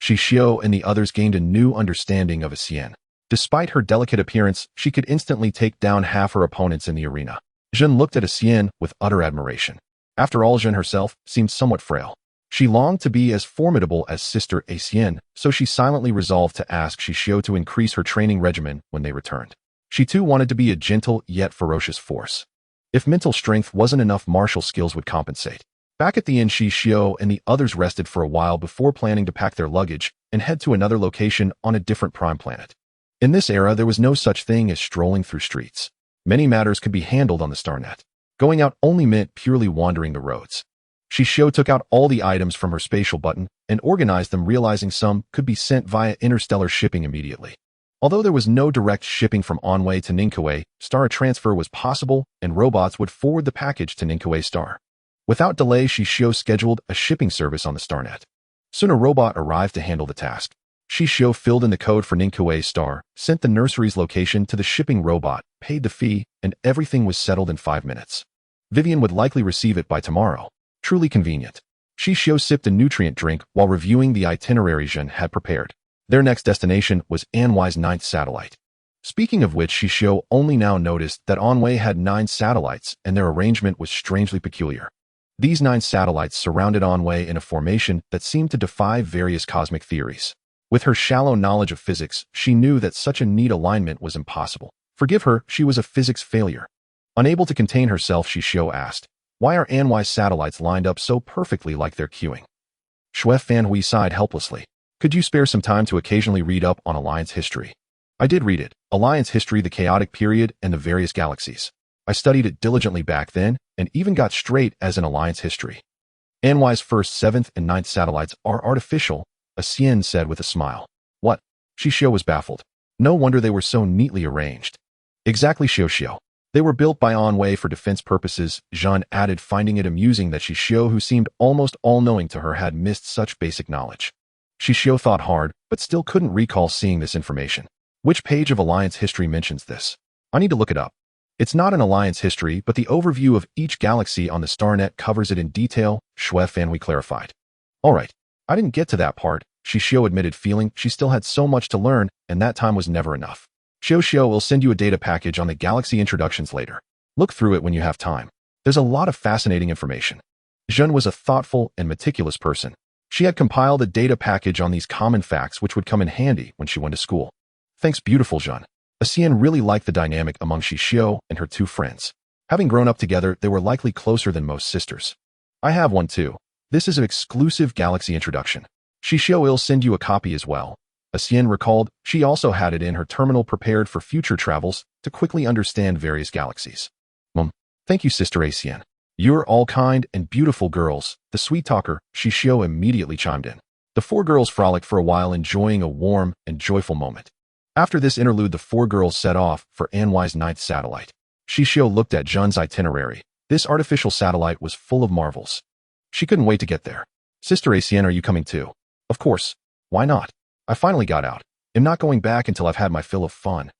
Xixiu and the others gained a new understanding of A Xian. Despite her delicate appearance, she could instantly take down half her opponents in the arena. Zhen looked at A Xian with utter admiration. After all, Zhen herself seemed somewhat frail. She longed to be as formidable as Sister A Xian, so she silently resolved to ask Xixiu to increase her training regimen when they returned. She too wanted to be a gentle yet ferocious force. If mental strength wasn't enough, martial skills would compensate. Back at the inn, Xixiu and the others rested for a while before planning to pack their luggage and head to another location on a different prime planet. In this era, there was no such thing as strolling through streets. Many matters could be handled on the StarNet. Going out only meant purely wandering the roads. Xixiu took out all the items from her spatial button and organized them, realizing some could be sent via interstellar shipping immediately. Although there was no direct shipping from Anhui to Ningque, star transfer was possible, and robots would forward the package to Ningque Star. Without delay, Xixiu scheduled a shipping service on the StarNet. Soon a robot arrived to handle the task. Xixiu filled in the code for Ningque Star, sent the nursery's location to the shipping robot, paid the fee, and everything was settled in 5 minutes. Vivian would likely receive it by tomorrow. Truly convenient. Xixiu sipped a nutrient drink while reviewing the itinerary Zhen had prepared. Their next destination was Anhui's 9th satellite. Speaking of which, Xixiu only now noticed that Anhui had 9 satellites, and their arrangement was strangely peculiar. These 9 satellites surrounded Anhui in a formation that seemed to defy various cosmic theories. With her shallow knowledge of physics, she knew that such a neat alignment was impossible. Forgive her, she was a physics failure. Unable to contain herself, Xixiu asked, "Why are Anhuai's satellites lined up so perfectly like they're queuing?" Shui Fanhui sighed helplessly. "Could you spare some time to occasionally read up on Alliance history?" "I did read it. Alliance history, the chaotic period, and the various galaxies. I studied it diligently back then, and even got straight as an Alliance history." "Anhuai's first, 7th, and 9th satellites are artificial," Xixiu said with a smile. "What?" Xixiu was baffled. No wonder they were so neatly arranged. "Exactly, Xixiu. They were built by Anhui for defense purposes," Zhan added, finding it amusing that Xixiu, who seemed almost all-knowing to her, had missed such basic knowledge. Xixiu thought hard, but still couldn't recall seeing this information. Which page of Alliance history mentions this? I need to look it up. It's not an Alliance history, but the overview of each galaxy on the StarNet covers it in detail, Shui Fanhui clarified. "All right. I didn't get to that part," Xixiu admitted, feeling she still had so much to learn, and that time was never enough. Xixiu will send you a data package on the galaxy introductions later. Look through it when you have time. There's a lot of fascinating information. Zhen was a thoughtful and meticulous person. She had compiled a data package on these common facts which would come in handy when she went to school. "Thanks, beautiful Zhen." Xixiu really liked the dynamic among Xixiu and her two friends. Having grown up together, they were likely closer than most sisters. "I have one too. This is an exclusive galaxy introduction. Xixiu will send you a copy as well." Xixiu recalled she also had it in her terminal, prepared for future travels to quickly understand various galaxies. Thank you, Sister Xixiu. You're all kind and beautiful girls." The sweet talker, Xixiu, immediately chimed in. The four girls frolicked for a while, enjoying a warm and joyful moment. After this interlude, the four girls set off for Anhuai's 9th satellite. Xixiu looked at Zhen's itinerary. This artificial satellite was full of marvels. She couldn't wait to get there. "Sister Xixiu, are you coming too?" "Of course. Why not? I finally got out. I'm not going back until I've had my fill of fun."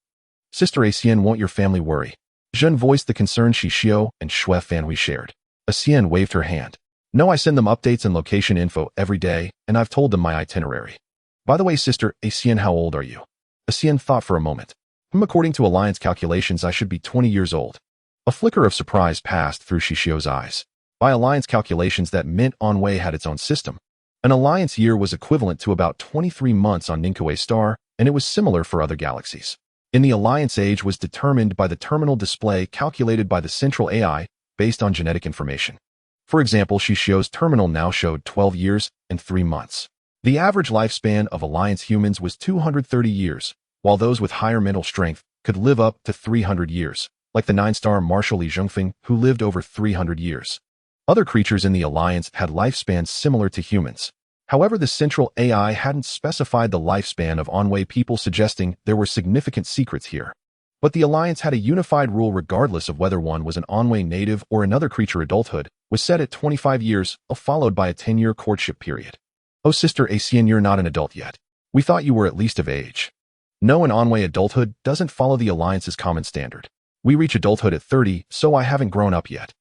"Sister Xixiu, won't your family worry?" Zhen voiced the concern Xixiu and Shui Fanhui shared. Xixiu waved her hand. "No, I send them updates and location info every day, and I've told them my itinerary." "By the way, Sister Xixiu, how old are you?" Xixiu thought for a moment. According to Alliance calculations, I should be 20 years old." A flicker of surprise passed through Xixiu's eyes. By Alliance calculations, that meant Anhui had its own system. An Alliance year was equivalent to about 23 months on Ninkue star, and it was similar for other galaxies. In the Alliance, age was determined by the terminal display calculated by the central AI based on genetic information. For example, Xixiu's terminal now showed 12 years and 3 months. The average lifespan of Alliance humans was 230 years, while those with higher mental strength could live up to 300 years, like the 9-star Marshal Li Zhongfeng, who lived over 300 years. Other creatures in the Alliance had lifespans similar to humans. However, the central AI hadn't specified the lifespan of Anhui people, suggesting there were significant secrets here. But the Alliance had a unified rule regardless of whether one was an Anhui native or another creature. Adulthood was set at 25 years, followed by a 10-year courtship period. "Oh, Sister Xixiu, you're not an adult yet. We thought you were at least of age." "No, an Anhui adulthood doesn't follow the Alliance's common standard. We reach adulthood at 30, so I haven't grown up yet."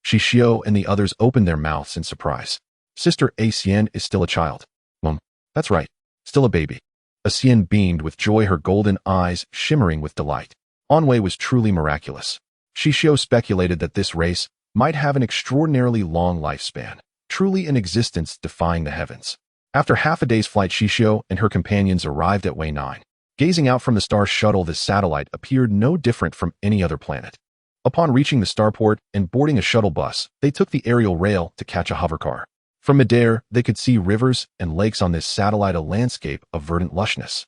Xixiu and the others opened their mouths in surprise. "Sister Xixiu is still a child." That's right. Still a baby." Xixiu beamed with joy, her golden eyes shimmering with delight. Anhui was truly miraculous. Xixiu speculated that this race might have an extraordinarily long lifespan, truly an existence defying the heavens. After half a day's flight, Xixiu and her companions arrived at Wei 9. Gazing out from the star shuttle, this satellite appeared no different from any other planet. Upon reaching the starport and boarding a shuttle bus, they took the aerial rail to catch a hovercar. From midair, they could see rivers and lakes on this satellite, a landscape of verdant lushness.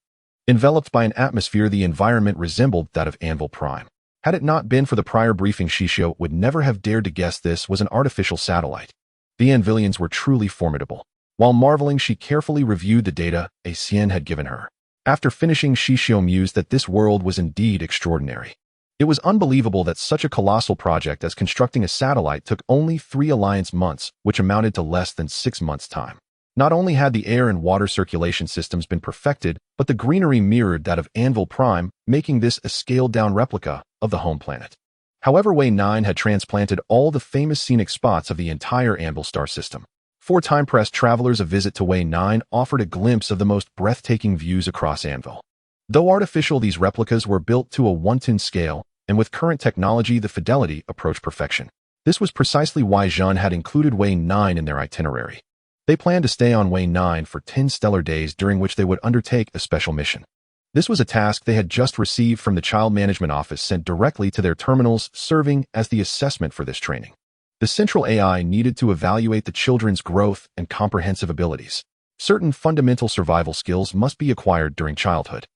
Enveloped by an atmosphere, the environment resembled that of Anvil Prime. Had it not been for the prior briefing, Xixiu would never have dared to guess this was an artificial satellite. The Anvilians were truly formidable. While marveling, she carefully reviewed the data Xixiu had given her. After finishing, Xixiu mused that this world was indeed extraordinary. It was unbelievable that such a colossal project as constructing a satellite took only 3 Alliance months, which amounted to less than 6 months' time. Not only had the air and water circulation systems been perfected, but the greenery mirrored that of Anvil Prime, making this a scaled-down replica of the home planet. However, Wei 9 had transplanted all the famous scenic spots of the entire Anvil star system. For time-pressed travelers, a visit to Wei 9 offered a glimpse of the most breathtaking views across Anvil. Though artificial, these replicas were built to a 1/10 scale, and with current technology, the fidelity approached perfection. This was precisely why Zhen had included Wei 9 in their itinerary. They planned to stay on Way 9 for 10 stellar days during which they would undertake a special mission. This was a task they had just received from the Child Management Office sent directly to their terminals, serving as the assessment for this training. The central AI needed to evaluate the children's growth and comprehensive abilities. Certain fundamental survival skills must be acquired during childhood.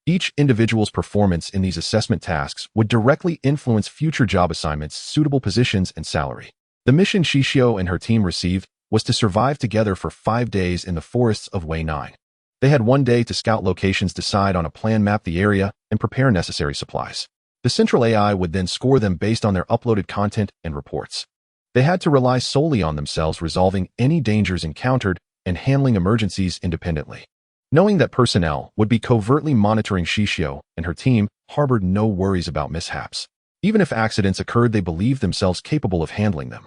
Each individual's performance in these assessment tasks would directly influence future job assignments, suitable positions, and salary. The mission Xixiu and her team received was to survive together for 5 days in the forests of Way 9. They had 1 day to scout locations, decide on a plan, map the area, and prepare necessary supplies. The central AI would then score them based on their uploaded content and reports. They had to rely solely on themselves, resolving any dangers encountered and handling emergencies independently. Knowing that personnel would be covertly monitoring Xixiu and her team harbored no worries about mishaps. Even if accidents occurred, they believed themselves capable of handling them.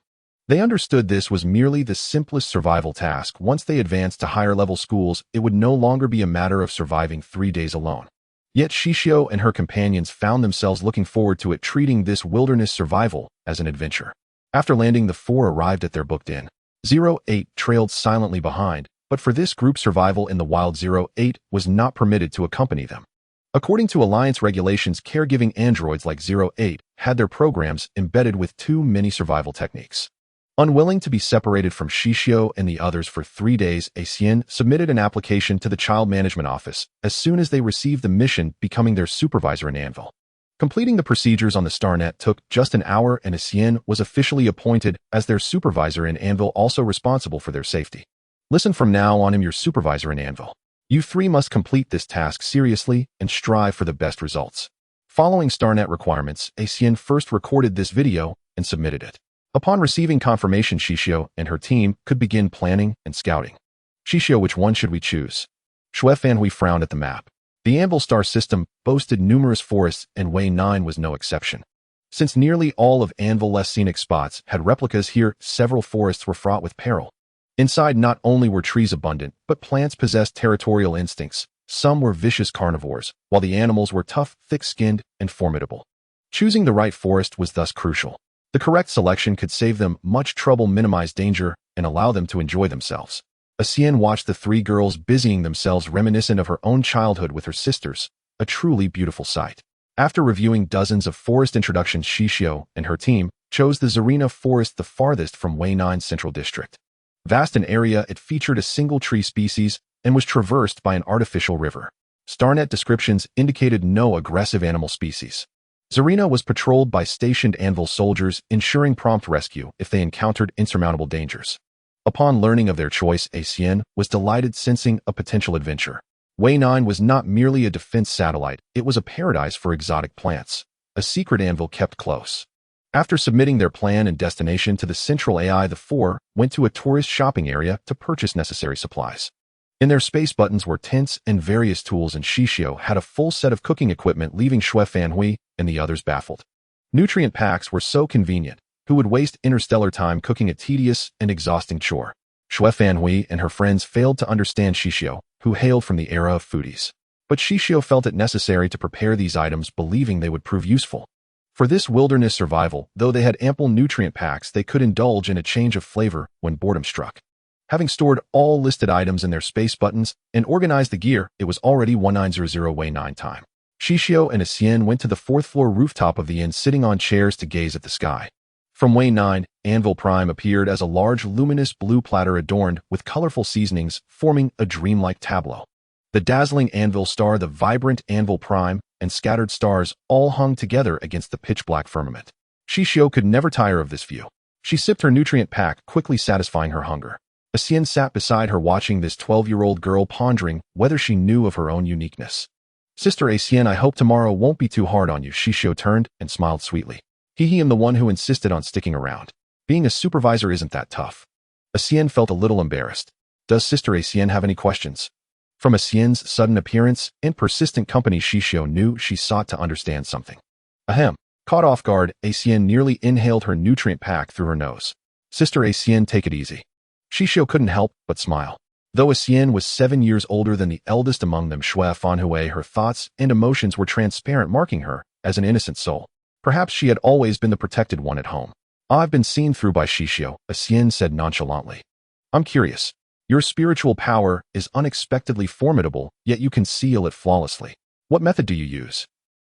They understood this was merely the simplest survival task. Once they advanced to higher-level schools, it would no longer be a matter of surviving 3 days alone. Yet Xixiu and her companions found themselves looking forward to it, treating this wilderness survival as an adventure. After landing, the 4 arrived at their booked inn. 08 trailed silently behind, but for this group, survival in the wild, 08 was not permitted to accompany them. According to Alliance regulations, caregiving androids like 08 had their programs embedded with too many survival techniques. Unwilling to be separated from Xixiu and the others for 3 days, Xixiu submitted an application to the Child Management Office as soon as they received the mission, becoming their supervisor in Anvil. Completing the procedures on the StarNet took just an hour, and Xixiu was officially appointed as their supervisor in Anvil, also responsible for their safety. Listen, from now on, I'm your supervisor in Anvil. You 3 must complete this task seriously and strive for the best results. Following StarNet requirements, Xixiu first recorded this video and submitted it. Upon receiving confirmation, Xixiu and her team could begin planning and scouting. Xixiu, which one should we choose? Manhwa frowned at the map. The Anvil star system boasted numerous forests, and Way 9 was no exception. Since nearly all of Anvil's scenic spots had replicas here, several forests were fraught with peril. Inside, not only were trees abundant, but plants possessed territorial instincts. Some were vicious carnivores, while the animals were tough, thick-skinned, and formidable. Choosing the right forest was thus crucial. The correct selection could save them much trouble, minimize danger, and allow them to enjoy themselves. Xixiu watched the 3 girls busying themselves, reminiscent of her own childhood with her sisters, a truly beautiful sight. After reviewing dozens of forest introductions, Xixiu and her team chose the Zarina Forest, the farthest from Way 9 Central District. Vast in area, it featured a single tree species and was traversed by an artificial river. StarNet descriptions indicated no aggressive animal species. Zarina was patrolled by stationed Anvil soldiers, ensuring prompt rescue if they encountered insurmountable dangers. Upon learning of their choice, Xixiu was delighted, sensing a potential adventure. Way 9 was not merely a defense satellite, it was a paradise for exotic plants, a secret Anvil kept close. After submitting their plan and destination to the central AI, the 4 went to a tourist shopping area to purchase necessary supplies. In their space buttons were tents and various tools, and Xixiu had a full set of cooking equipment, leaving Manhwa and the others baffled. Nutrient packs were so convenient. Who would waste interstellar time cooking a tedious and exhausting chore? Manhwa and her friends failed to understand Xixiu, who hailed from the era of foodies. But Xixiu felt it necessary to prepare these items, believing they would prove useful. For this wilderness survival, though they had ample nutrient packs, they could indulge in a change of flavor when boredom struck. Having stored all listed items in their space buttons and organized the gear, it was already 1900 Way 9 time. Xixiu and Xixiu went to the 4th floor rooftop of the inn, sitting on chairs to gaze at the sky. From Way 9, Anvil Prime appeared as a large luminous blue platter adorned with colorful seasonings, forming a dreamlike tableau. The dazzling Anvil star, the vibrant Anvil Prime, and scattered stars all hung together against the pitch-black firmament. Xixiu could never tire of this view. She sipped her nutrient pack, quickly satisfying her hunger. Xixiu sat beside her, watching this 12-year-old girl, pondering whether she knew of her own uniqueness. Sister Xixiu, I hope tomorrow won't be too hard on you. Xixiu turned and smiled sweetly. He am the one who insisted on sticking around. Being a supervisor isn't that tough. Xixiu felt a little embarrassed. Does Sister Xixiu have any questions? From Xixiu's sudden appearance and persistent company, Xixiu knew she sought to understand something. Ahem. Caught off guard, Xixiu nearly inhaled her nutrient pack through her nose. Sister Xixiu, take it easy. Xixiu couldn't help but smile. Though Xixiu was 7 years older than the eldest among them, Manhwa, her thoughts and emotions were transparent, marking her as an innocent soul. Perhaps she had always been the protected one at home. I've been seen through by Xixiu, Xixiu said nonchalantly. I'm curious. Your spiritual power is unexpectedly formidable, yet you conceal it flawlessly. What method do you use?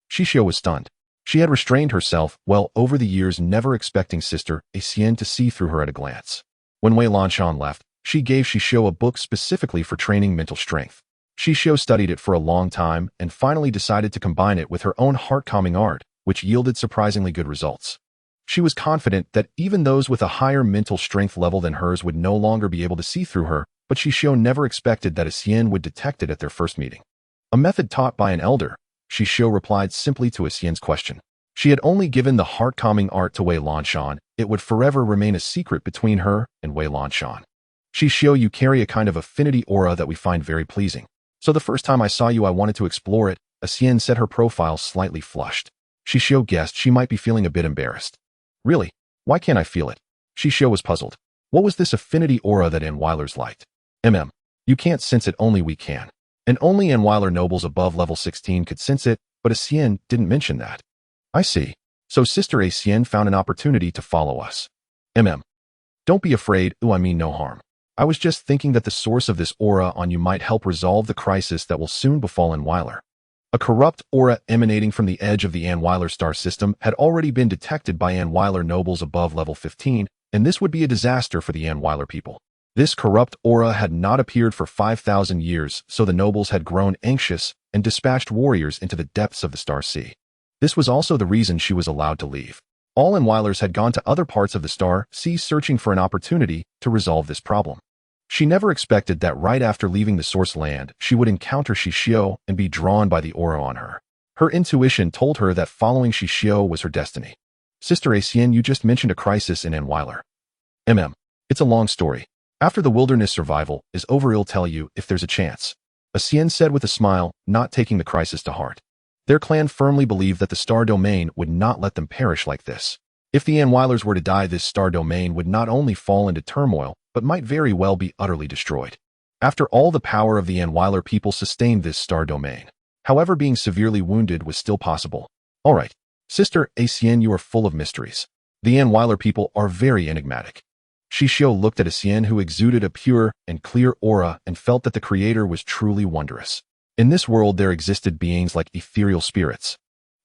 Xixiu was stunned. She had restrained herself well over the years, never expecting Sister Xixiu to see through her at a glance. When Wei Lanshan left, she gave Xixiu a book specifically for training mental strength. Xixiu studied it for a long time and finally decided to combine it with her own heart-calming art, which yielded surprisingly good results. She was confident that even those with a higher mental strength level than hers would no longer be able to see through her, but Xixiu never expected that Xixiu would detect it at their first meeting. A method taught by an elder, Xixiu replied simply to Xixiu's question. She had only given the heart-calming art to Wei Lanshan. It would forever remain a secret between her and Wei Lanshan. Xixiu, you carry a kind of affinity aura that we find very pleasing. So the first time I saw you I wanted to explore it, Xixiu said, her profile slightly flushed. Xixiu guessed she might be feeling a bit embarrassed. Really? Why can't I feel it? Xixiu was puzzled. What was this affinity aura that Anweilers liked? You can't sense it, only we can. And only Anweiler nobles above level 16 could sense it, but Xixiu didn't mention that. I see. So Sister Xixiu found an opportunity to follow us. Don't be afraid, I mean no harm. I was just thinking that the source of this aura on you might help resolve the crisis that will soon befall Anweiler. A corrupt aura emanating from the edge of the Anweiler star system had already been detected by Anweiler nobles above level 15, and this would be a disaster for the Anweiler people. This corrupt aura had not appeared for 5,000 years, so the nobles had grown anxious and dispatched warriors into the depths of the Star Sea. This was also the reason she was allowed to leave. All Anweilers had gone to other parts of the Star Sea searching for an opportunity to resolve this problem. She never expected that right after leaving the source land, she would encounter Xixiu and be drawn by the aura on her. Her intuition told her that following Xixiu was her destiny. Sister Xixiu, you just mentioned a crisis in Anweiler. It's a long story. After the wilderness survival is over, I'll tell you if there's a chance. Xixiu said with a smile, not taking the crisis to heart. Their clan firmly believed that the star domain would not let them perish like this. If the Anweilers were to die, this star domain would not only fall into turmoil, but might very well be utterly destroyed. After all, the power of the Anweiler people sustained this star domain. However, being severely wounded was still possible. All right, Sister Xixiu, you are full of mysteries. The Anweiler people are very enigmatic. Xixiu looked at Xixiu, who exuded a pure and clear aura, and felt that the Creator was truly wondrous. In this world there existed beings like ethereal spirits.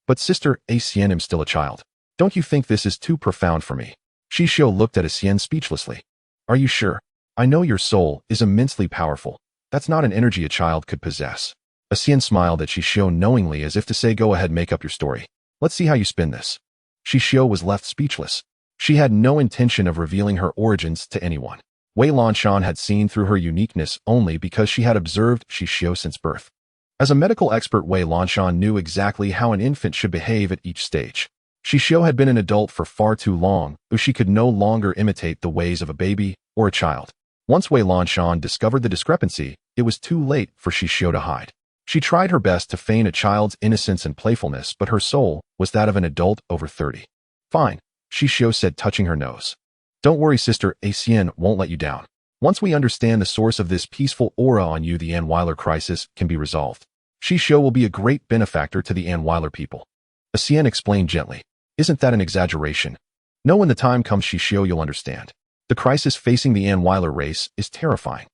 But Sister Xixiu, I'm still a child. Don't you think this is too profound for me? Xixiu looked at Xixiu speechlessly. Are you sure? I know your soul is immensely powerful. That's not an energy a child could possess. Xixiu smiled at Xixiu knowingly, as if to say, go ahead, make up your story. Let's see how you spin this. Xixiu was left speechless. She had no intention of revealing her origins to anyone. Wei Lanshan had seen through her uniqueness only because she had observed Xixiu since birth. As a medical expert, Wei Lanshan knew exactly how an infant should behave at each stage. Xixiu had been an adult for far too long, so she could no longer imitate the ways of a baby or a child. Once Wei Lanshan discovered the discrepancy, it was too late for Xixiu to hide. She tried her best to feign a child's innocence and playfulness, but her soul was that of an adult over 30. Fine, Xixiu said, touching her nose. Don't worry, Sister Xixiu won't let you down. Once we understand the source of this peaceful aura on you, the Anweiler crisis can be resolved. Xixiu will be a great benefactor to the Anweiler people. Xixiu explained gently. Isn't that an exaggeration? No, when the time comes, Xixiu, you'll understand. The crisis facing the Anweiler race is terrifying.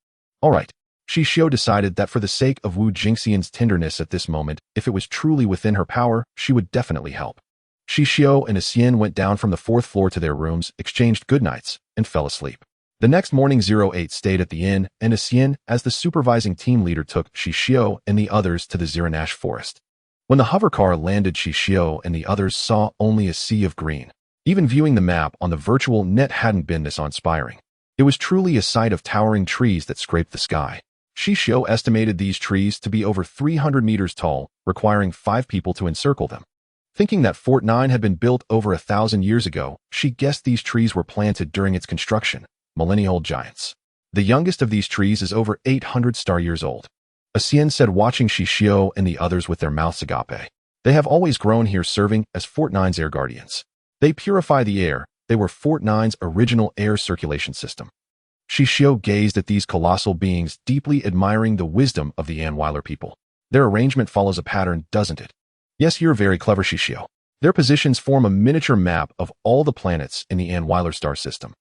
All right. Xixiu decided that for the sake of Wu Jingxian's tenderness at this moment, if it was truly within her power, she would definitely help. Xixiu and Xixiu went down from the 4th floor to their rooms, exchanged goodnights, and fell asleep. The next morning, 08 stayed at the inn, and Xixiu, as the supervising team leader, took Xixiu and the others to the Ziranash forest. When the hovercar landed, Xixiu and the others saw only a sea of green. Even viewing the map on the virtual net hadn't been this awe-inspiring. It was truly a sight of towering trees that scraped the sky. Xixiu estimated these trees to be over 300 meters tall, requiring 5 people to encircle them. Thinking that Fort 9 had been built over 1,000 years ago, she guessed these trees were planted during its construction, millennia-old giants. The youngest of these trees is over 800 star years old. Xixiu said, watching Xixiu and the others with their mouths agape. They have always grown here, serving as Fort 9's air guardians. They purify the air. They were Fort 9's original air circulation system. Xixiu gazed at these colossal beings, deeply admiring the wisdom of the Anweiler people. Their arrangement follows a pattern, doesn't it? Yes, you're very clever, Xixiu. Their positions form a miniature map of all the planets in the Anweiler star system.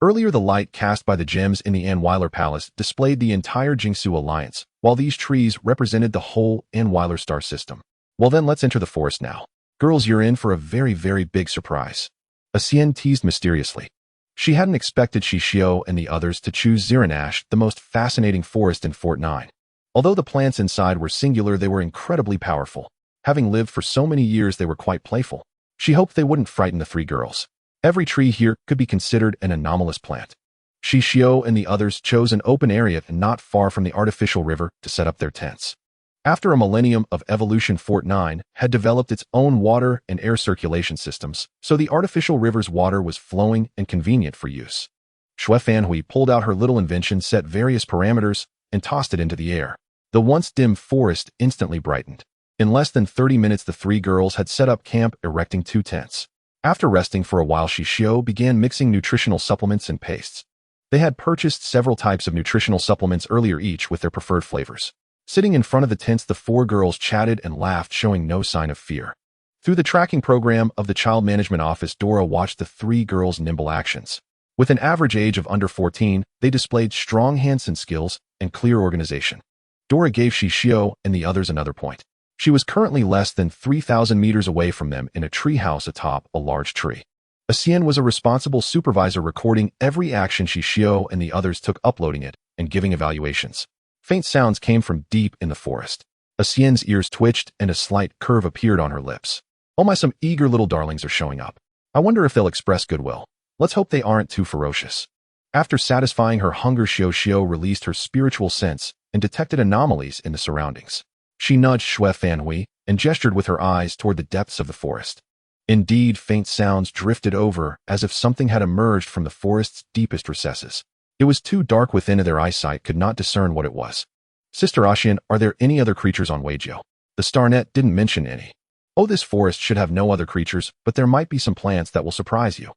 Earlier, the light cast by the gems in the Anhweiler Palace displayed the entire Xixiu alliance, while these trees represented the whole Anhweiler star system. Well then, let's enter the forest now. Girls, you're in for a very, very big surprise. Xixiu teased mysteriously. She hadn't expected Xixiu and the others to choose Ziranash, the most fascinating forest in Fort 9. Although the plants inside were singular, they were incredibly powerful. Having lived for so many years, they were quite playful. She hoped they wouldn't frighten the three girls. Every tree here could be considered an anomalous plant. Xixiu and the others chose an open area not far from the artificial river to set up their tents. After a millennium of evolution, Fort 9 had developed its own water and air circulation systems, so the artificial river's water was flowing and convenient for use. Shui Fanhui pulled out her little invention, set various parameters, and tossed it into the air. The once dim forest instantly brightened. In less than 30 minutes, the three girls had set up camp, erecting 2 tents. After resting for a while, Xixiu began mixing nutritional supplements and pastes. They had purchased several types of nutritional supplements earlier, each with their preferred flavors. Sitting in front of the tents, the 4 girls chatted and laughed, showing no sign of fear. Through the tracking program of the Child Management Office, Dora watched the 3 girls' nimble actions. With an average age of under 14, they displayed strong hands-on skills and clear organization. Dora gave Xixiu and the others another point. She was currently less than 3,000 meters away from them in a treehouse atop a large tree. Xixiu was a responsible supervisor, recording every action Xixiu and the others took, uploading it, and giving evaluations. Faint sounds came from deep in the forest. Xixiu's ears twitched and a slight curve appeared on her lips. Oh my, some eager little darlings are showing up. I wonder if they'll express goodwill. Let's hope they aren't too ferocious. After satisfying her hunger, Xixiu released her spiritual sense and detected anomalies in the surroundings. She nudged Shui Fanhui and gestured with her eyes toward the depths of the forest. Indeed, faint sounds drifted over as if something had emerged from the forest's deepest recesses. It was too dark within, and their eyesight could not discern what it was. Sister Xixiu, are there any other creatures on Weijio? The Starnet didn't mention any. Oh, this forest should have no other creatures, but there might be some plants that will surprise you.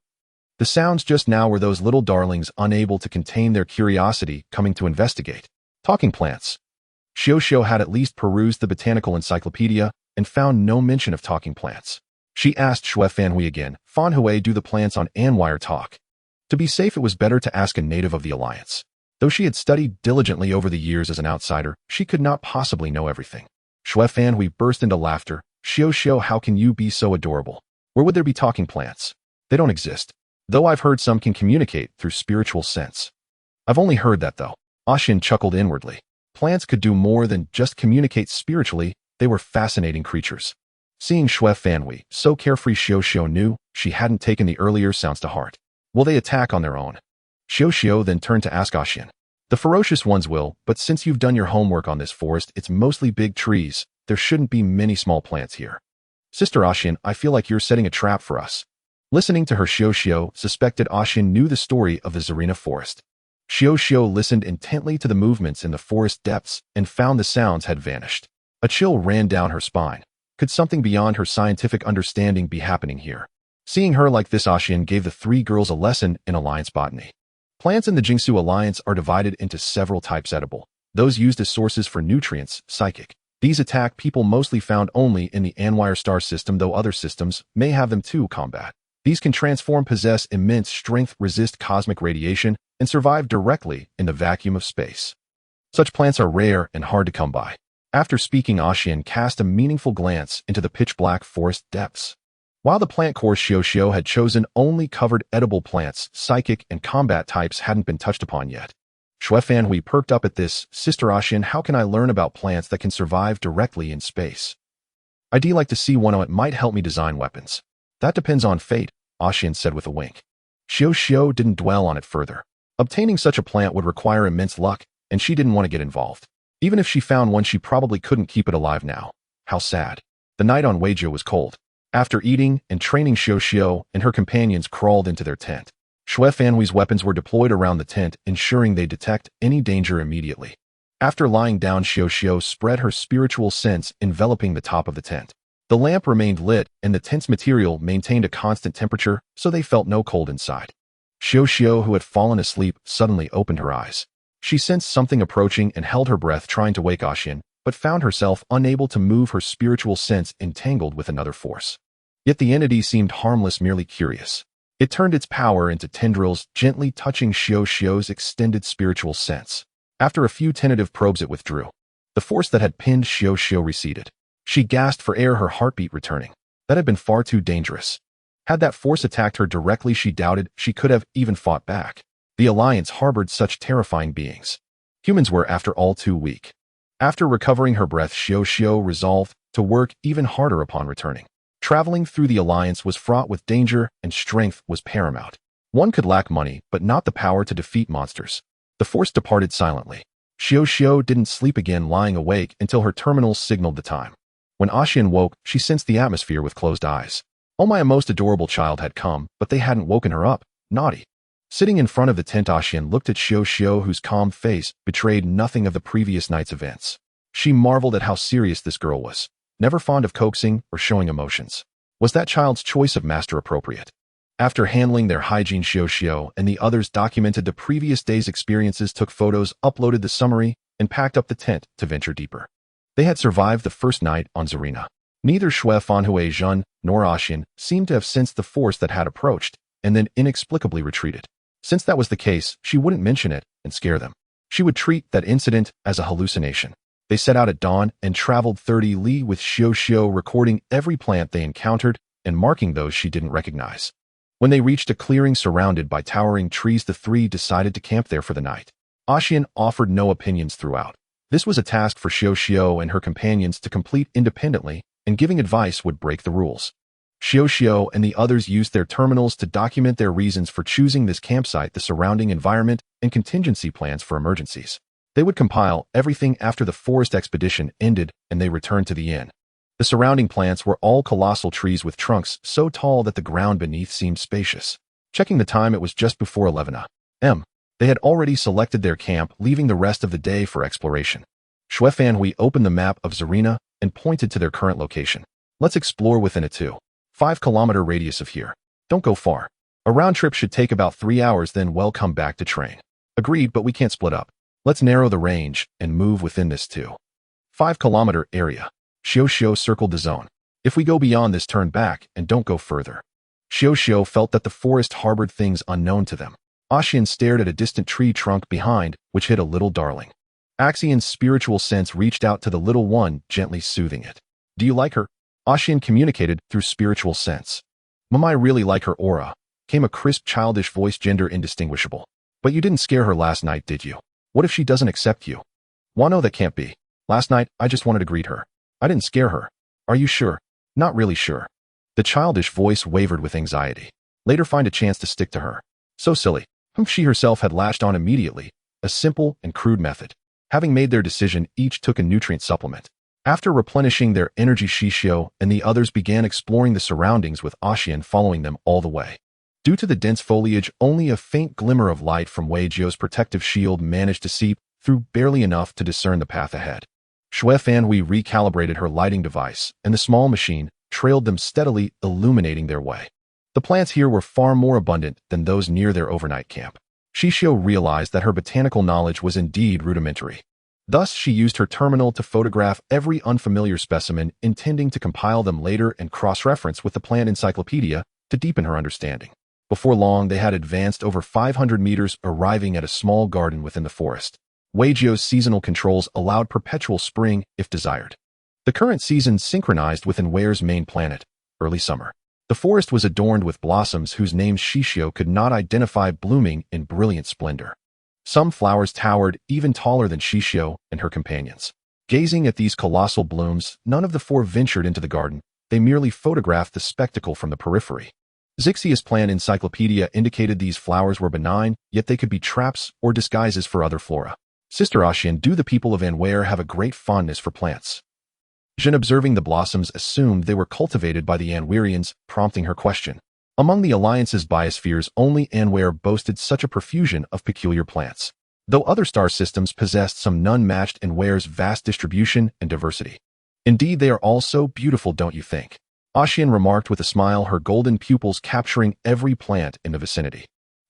The sounds just now were those little darlings unable to contain their curiosity, coming to investigate. Talking plants. Xixiu had at least perused the botanical encyclopedia and found no mention of talking plants. She asked Shui Fanhui again, Fanhui, do the plants on Anhweiler talk? To be safe, it was better to ask a native of the Alliance. Though she had studied diligently over the years as an outsider, she could not possibly know everything. Shui Fanhui burst into laughter. Xixiu, how can you be so adorable? Where would there be talking plants? They don't exist. Though I've heard some can communicate through spiritual sense. I've only heard that though. Xixiu chuckled inwardly. Plants could do more than just communicate spiritually. They were fascinating creatures. Seeing Shui Fanhui so carefree, Xixiu knew she hadn't taken the earlier sounds to heart. Will they attack on their own? Xixiu then turned to ask Xixiu. The ferocious ones will, but since you've done your homework on this forest, it's mostly big trees. There shouldn't be many small plants here. Sister Xixiu, I feel like you're setting a trap for us. Listening to her, Xixiu suspected Xixiu knew the story of the Zarina forest. Xixiu listened intently to the movements in the forest depths and found the sounds had vanished. A chill ran down her spine. Could something beyond her scientific understanding be happening here? Seeing her like this, Xixiu gave the 3 girls a lesson in alliance botany. Plants in the Xixiu alliance are divided into several types: edible, those used as sources for nutrients; psychic. These attack people, mostly found only in the Anhweiler star system, though other systems may have them too; combat. These can transform, possess immense strength, resist cosmic radiation, and survive directly in the vacuum of space. Such plants are rare and hard to come by. After speaking, Xixiu cast a meaningful glance into the pitch-black forest depths. While the plant course Xixiu had chosen only covered edible plants, psychic and combat types hadn't been touched upon yet. Shui Fanhui perked up at this. Sister Xixiu, how can I learn about plants that can survive directly in space? I'd like to see one. It might help me design weapons. That depends on fate, Xixiu said with a wink. Xixiu didn't dwell on it further. Obtaining such a plant would require immense luck, and she didn't want to get involved. Even if she found one, she probably couldn't keep it alive now. How sad. The night on Weijio was cold. After eating and training, Xixiu and her companions crawled into their tent. Shui Fanhui's weapons were deployed around the tent, ensuring they detect any danger immediately. After lying down, Xixiu spread her spiritual sense, enveloping the top of the tent. The lamp remained lit, and the tent's material maintained a constant temperature, so they felt no cold inside. Xixiu, who had fallen asleep, suddenly opened her eyes. She sensed something approaching and held her breath, trying to wake Xixiu, but found herself unable to move, her spiritual sense entangled with another force. Yet the entity seemed harmless, merely curious. It turned its power into tendrils, gently touching Xixiu's extended spiritual sense. After a few tentative probes it withdrew. The force that had pinned Xixiu receded. She gasped for air, her heartbeat returning. That had been far too dangerous. Had that force attacked her directly, she doubted she could have even fought back. The Alliance harbored such terrifying beings. Humans were, after all, too weak. After recovering her breath, Xixiu resolved to work even harder upon returning. Traveling through the Alliance was fraught with danger, and strength was paramount. One could lack money, but not the power to defeat monsters. The force departed silently. Xixiu didn't sleep again, lying awake until her terminals signaled the time. When Xian woke, she sensed the atmosphere with closed eyes. Oh, my most adorable child had come, but they hadn't woken her up. Naughty. Sitting in front of the tent, Xian looked at Xixiu, whose calm face betrayed nothing of the previous night's events. She marveled at how serious this girl was, never fond of coaxing or showing emotions. Was that child's choice of master appropriate? After handling their hygiene, Xixiu and the others documented the previous day's experiences, took photos, uploaded the summary, and packed up the tent to venture deeper. They had survived the first night on Zarina. Neither Shui Fanhui nor Xian seemed to have sensed the force that had approached, and then inexplicably retreated. Since that was the case, she wouldn't mention it and scare them. She would treat that incident as a hallucination. They set out at dawn and traveled 30 li with Xixiu, recording every plant they encountered and marking those she didn't recognize. When they reached a clearing surrounded by towering trees, the three decided to camp there for the night. Xian offered no opinions throughout. This was a task for Xixiu and her companions to complete independently, and giving advice would break the rules. Xixiu and the others used their terminals to document their reasons for choosing this campsite, the surrounding environment, and contingency plans for emergencies. They would compile everything after the forest expedition ended and they returned to the inn. The surrounding plants were all colossal trees with trunks so tall that the ground beneath seemed spacious. Checking the time, it was just before 11 a.m. They had already selected their camp, leaving the rest of the day for exploration. Shui Fanhui opened the map of Zarina and pointed to their current location. Let's explore within a 2.5-kilometer radius of here. Don't go far. A round trip should take about 3 hours, then we'll come back to train. Agreed, but we can't split up. Let's narrow the range and move within this 2.5-kilometer area. Xixiu circled the zone. If we go beyond this, turn back and don't go further. Xixiu felt that the forest harbored things unknown to them. Xian stared at a distant tree trunk behind, which hid a little darling. Xian's spiritual sense reached out to the little one, gently soothing it. Do you like her? Xian communicated through spiritual sense. Mom, I really like her aura, came a crisp childish voice, gender indistinguishable. But you didn't scare her last night, did you? What if she doesn't accept you? Wano, that can't be. Last night, I just wanted to greet her. I didn't scare her. Are you sure? Not really sure. The childish voice wavered with anxiety. Later find a chance to stick to her. So silly. She herself had latched on immediately, a simple and crude method. Having made their decision, each took a nutrient supplement. After replenishing their energy, Xixiu and the others began exploring the surroundings, with Xian following them all the way. Due to the dense foliage, only a faint glimmer of light from Wei Jiu's protective shield managed to seep through, barely enough to discern the path ahead. Shui Fanhui recalibrated her lighting device, and the small machine trailed them steadily, illuminating their way. The plants here were far more abundant than those near their overnight camp. Xixiu realized that her botanical knowledge was indeed rudimentary. Thus, she used her terminal to photograph every unfamiliar specimen, intending to compile them later and cross-reference with the plant encyclopedia to deepen her understanding. Before long, they had advanced over 500 meters, arriving at a small garden within the forest. Wei Jiu's seasonal controls allowed perpetual spring if desired. The current season synchronized with Anware's main planet, early summer. The forest was adorned with blossoms whose names Xixiu could not identify, blooming in brilliant splendor. Some flowers towered even taller than Xixiu and her companions. Gazing at these colossal blooms, none of the four ventured into the garden. They merely photographed the spectacle from the periphery. Xixiu's plant encyclopedia indicated these flowers were benign, yet they could be traps or disguises for other flora. Sister Xian, do the people of Anware have a great fondness for plants? Jin, observing the blossoms, assumed they were cultivated by the Anwarians, prompting her question. Among the Alliance's biospheres, only Anware boasted such a profusion of peculiar plants, though other star systems possessed some none matched Anware's vast distribution and diversity. Indeed, they are all so beautiful, don't you think? Xian remarked with a smile, her golden pupils capturing every plant in the vicinity.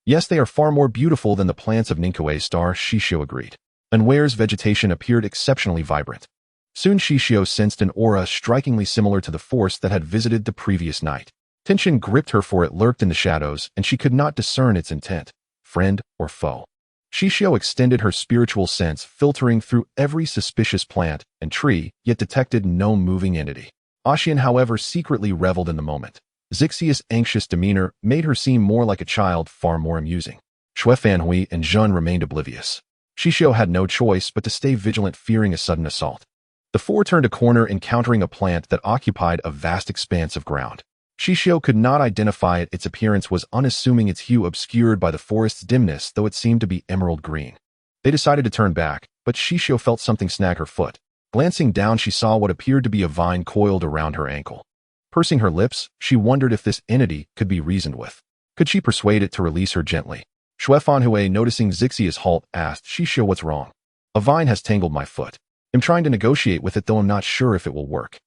Yes, they are far more beautiful than the plants of Ninkue's star, Xixiu agreed. Anware's vegetation appeared exceptionally vibrant. Soon Xixiu sensed an aura strikingly similar to the force that had visited the previous night. Tension gripped her, for it lurked in the shadows, and she could not discern its intent, friend or foe. Xixiu extended her spiritual sense, filtering through every suspicious plant and tree, yet detected no moving entity. Xian, however, secretly reveled in the moment. Xixiu's anxious demeanor made her seem more like a child, far more amusing. Xuefanhui and Zhun remained oblivious. Xixiu had no choice but to stay vigilant, fearing a sudden assault. The four turned a corner, encountering a plant that occupied a vast expanse of ground. Xixiu could not identify it. Its appearance was unassuming, its hue obscured by the forest's dimness, though it seemed to be emerald green. They decided to turn back, but Xixiu felt something snag her foot. Glancing down, she saw what appeared to be a vine coiled around her ankle. Pursing her lips, she wondered if this entity could be reasoned with. Could she persuade it to release her gently? Xuefanhui, noticing Xixiu's halt, asked, "Xixiu, what's wrong?" "A vine has tangled my foot. I'm trying to negotiate with it, though I'm not sure if it will work."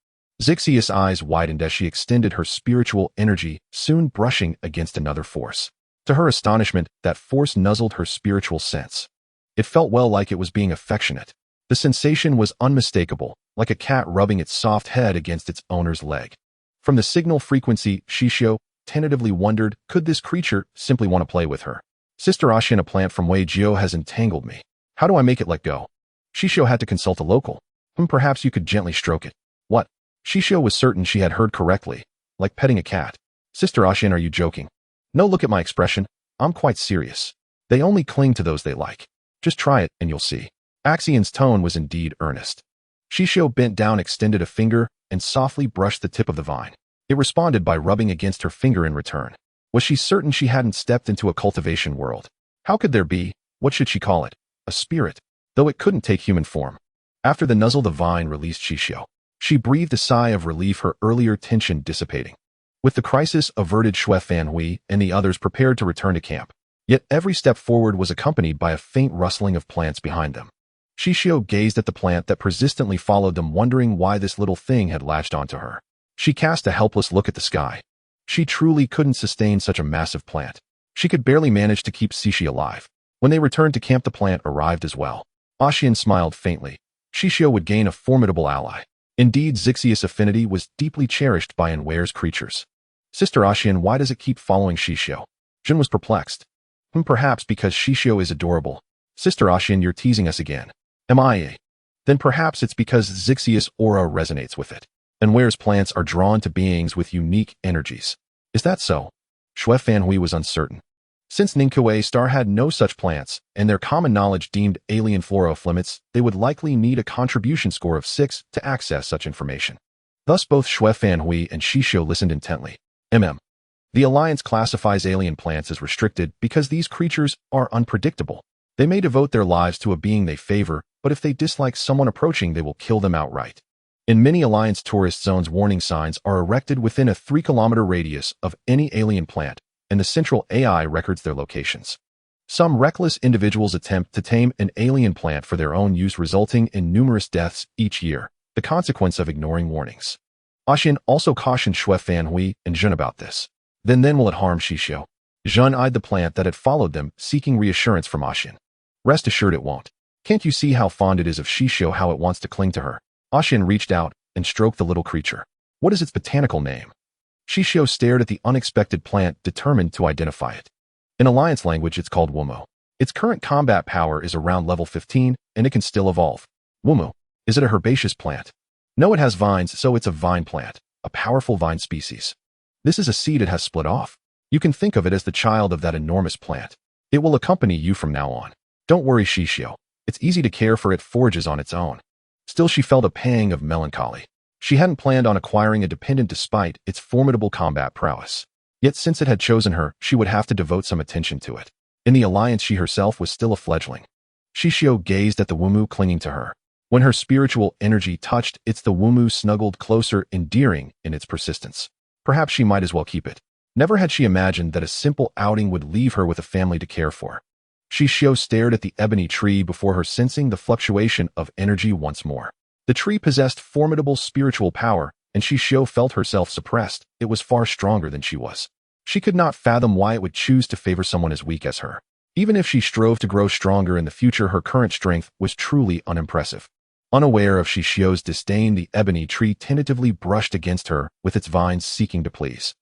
Xixiu's eyes widened as she extended her spiritual energy, soon brushing against another force. To her astonishment, that force nuzzled her spiritual sense. It felt like it was being affectionate. The sensation was unmistakable, like a cat rubbing its soft head against its owner's leg. From the signal frequency, Xixiu tentatively wondered, could this creature simply want to play with her? "Sister Xian, a plant from Weijiu has entangled me. How do I make it let go?" Xixiu had to consult a local. Perhaps you could gently stroke it." "What?" Xixiu was certain she had heard correctly. "Like petting a cat." "Sister Xian, are you joking?" "No, look at my expression. I'm quite serious. They only cling to those they like. Just try it, and you'll see." Xian's tone was indeed earnest. Xixiu bent down, extended a finger, and softly brushed the tip of the vine. It responded by rubbing against her finger in return. Was she certain she hadn't stepped into a cultivation world? How could there be, what should she call it, a spirit, though it couldn't take human form? After the nuzzle, the vine released Xixiu. She breathed a sigh of relief, her earlier tension dissipating. With the crisis averted, Xuefanhui and the others prepared to return to camp. Yet every step forward was accompanied by a faint rustling of plants behind them. Xixiu gazed at the plant that persistently followed them, wondering why this little thing had latched onto her. She cast a helpless look at the sky. She truly couldn't sustain such a massive plant. She could barely manage to keep Xixiu alive. When they returned to camp, the plant arrived as well. Xian smiled faintly. Xixiu would gain a formidable ally. Indeed, Xixiu's affinity was deeply cherished by Anware's creatures. "Sister Xian, why does it keep following Xixiu?" Jun was perplexed. Perhaps because Xixiu is adorable." "Sister Xian, you're teasing us again." "Am I? Then perhaps it's because Xixiu's aura resonates with it. Anware's plants are drawn to beings with unique energies." "Is that so?" Xuefanhui was uncertain. Since Ningkue Star had no such plants, and their common knowledge deemed alien flora off limits, they would likely need a contribution score of 6 to access such information. Thus both Xuefanhui and Xixiu listened intently. The Alliance classifies alien plants as restricted because these creatures are unpredictable. They may devote their lives to a being they favor, but if they dislike someone approaching, they will kill them outright. In many Alliance tourist zones, warning signs are erected within a 3-kilometer radius of any alien plant, and the central AI records their locations. Some reckless individuals attempt to tame an alien plant for their own use, resulting in numerous deaths each year, the consequence of ignoring warnings. Xian also cautioned Xuefanhui and Zhun about this. Then will it harm Xixiu? Zhun eyed the plant that had followed them, seeking reassurance from Xian. "Rest assured it won't. Can't you see how fond it is of Xixiu, how it wants to cling to her?" Xian reached out and stroked the little creature. "What is its botanical name?" Xixiu stared at the unexpected plant, determined to identify it. In Alliance language, it's called Wumu. Its current combat power is around level 15, and it can still evolve. Wumu. Is it a herbaceous plant? No, it has vines, so it's a vine plant, a powerful vine species. This is a seed it has split off. You can think of it as the child of that enormous plant. It will accompany you from now on. Don't worry, Xixiu. It's easy to care for, it forages on its own. Still, she felt a pang of melancholy. She hadn't planned on acquiring a dependent despite its formidable combat prowess. Yet since it had chosen her, she would have to devote some attention to it. In the Alliance, she herself was still a fledgling. Xixiu gazed at the Wumu clinging to her. When her spiritual energy touched its, the Wumu snuggled closer, endearing in its persistence. Perhaps she might as well keep it. Never had she imagined that a simple outing would leave her with a family to care for. Xixiu stared at the ebony tree before her, sensing the fluctuation of energy once more. The tree possessed formidable spiritual power, and Xixiu felt herself suppressed. It was far stronger than she was. She could not fathom why it would choose to favor someone as weak as her. Even if she strove to grow stronger in the future, her current strength was truly unimpressive. Unaware of Xixiu's disdain, the ebony tree tentatively brushed against her, with its vines seeking to please.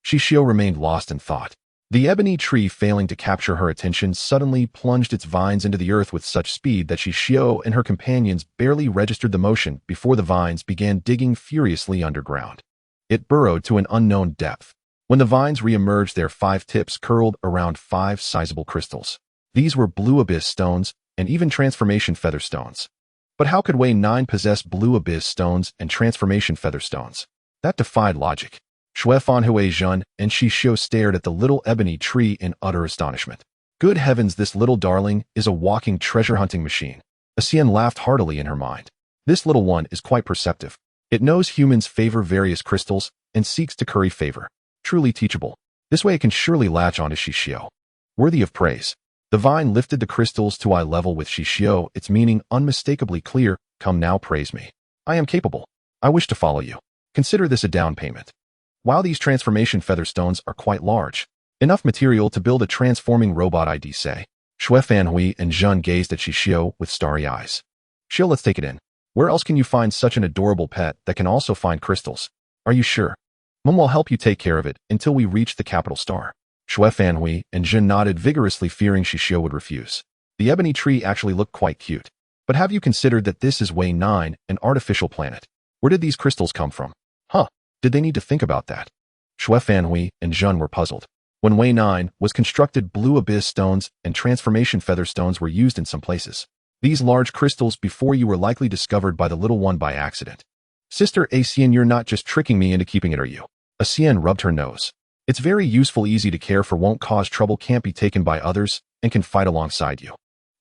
Xixiu remained lost in thought. The ebony tree, failing to capture her attention, suddenly plunged its vines into the earth with such speed that Xixiu and her companions barely registered the motion before the vines began digging furiously underground. It burrowed to an unknown depth. When the vines re-emerged, their 5 tips curled around 5 sizable crystals. These were blue abyss stones and even transformation feather stones. But how could Wei 9 possess blue abyss stones and transformation feather stones? That defied logic. Shui Fanhui Zhen and Xixiu stared at the little ebony tree in utter astonishment. Good heavens, this little darling is a walking treasure-hunting machine. Xian laughed heartily in her mind. This little one is quite perceptive. It knows humans favor various crystals and seeks to curry favor. Truly teachable. This way it can surely latch onto Xixiu. Worthy of praise. The vine lifted the crystals to eye level with Xixiu, its meaning unmistakably clear. Come now, praise me. I am capable. I wish to follow you. Consider this a down payment. While these transformation feather stones are quite large, enough material to build a transforming robot, I'd say. Shui Fanhui and Zhen gazed at Xixiu with starry eyes. Xiu, let's take it in. Where else can you find such an adorable pet that can also find crystals? Are you sure? Mum will help you take care of it until we reach the capital star. Shui Fanhui and Zhen nodded vigorously, fearing Xixiu would refuse. The ebony tree actually looked quite cute. But have you considered that this is Wei 9, an artificial planet? Where did these crystals come from? Huh, did they need to think about that? Shui Fanhui and Zhen were puzzled. When Wei 9 was constructed, blue abyss stones and transformation feather stones were used in some places. These large crystals before you were likely discovered by the little one by accident. Sister Xian, you're not just tricking me into keeping it, are you? Xian rubbed her nose. It's very useful, easy to care for, won't cause trouble, can't be taken by others, and can fight alongside you.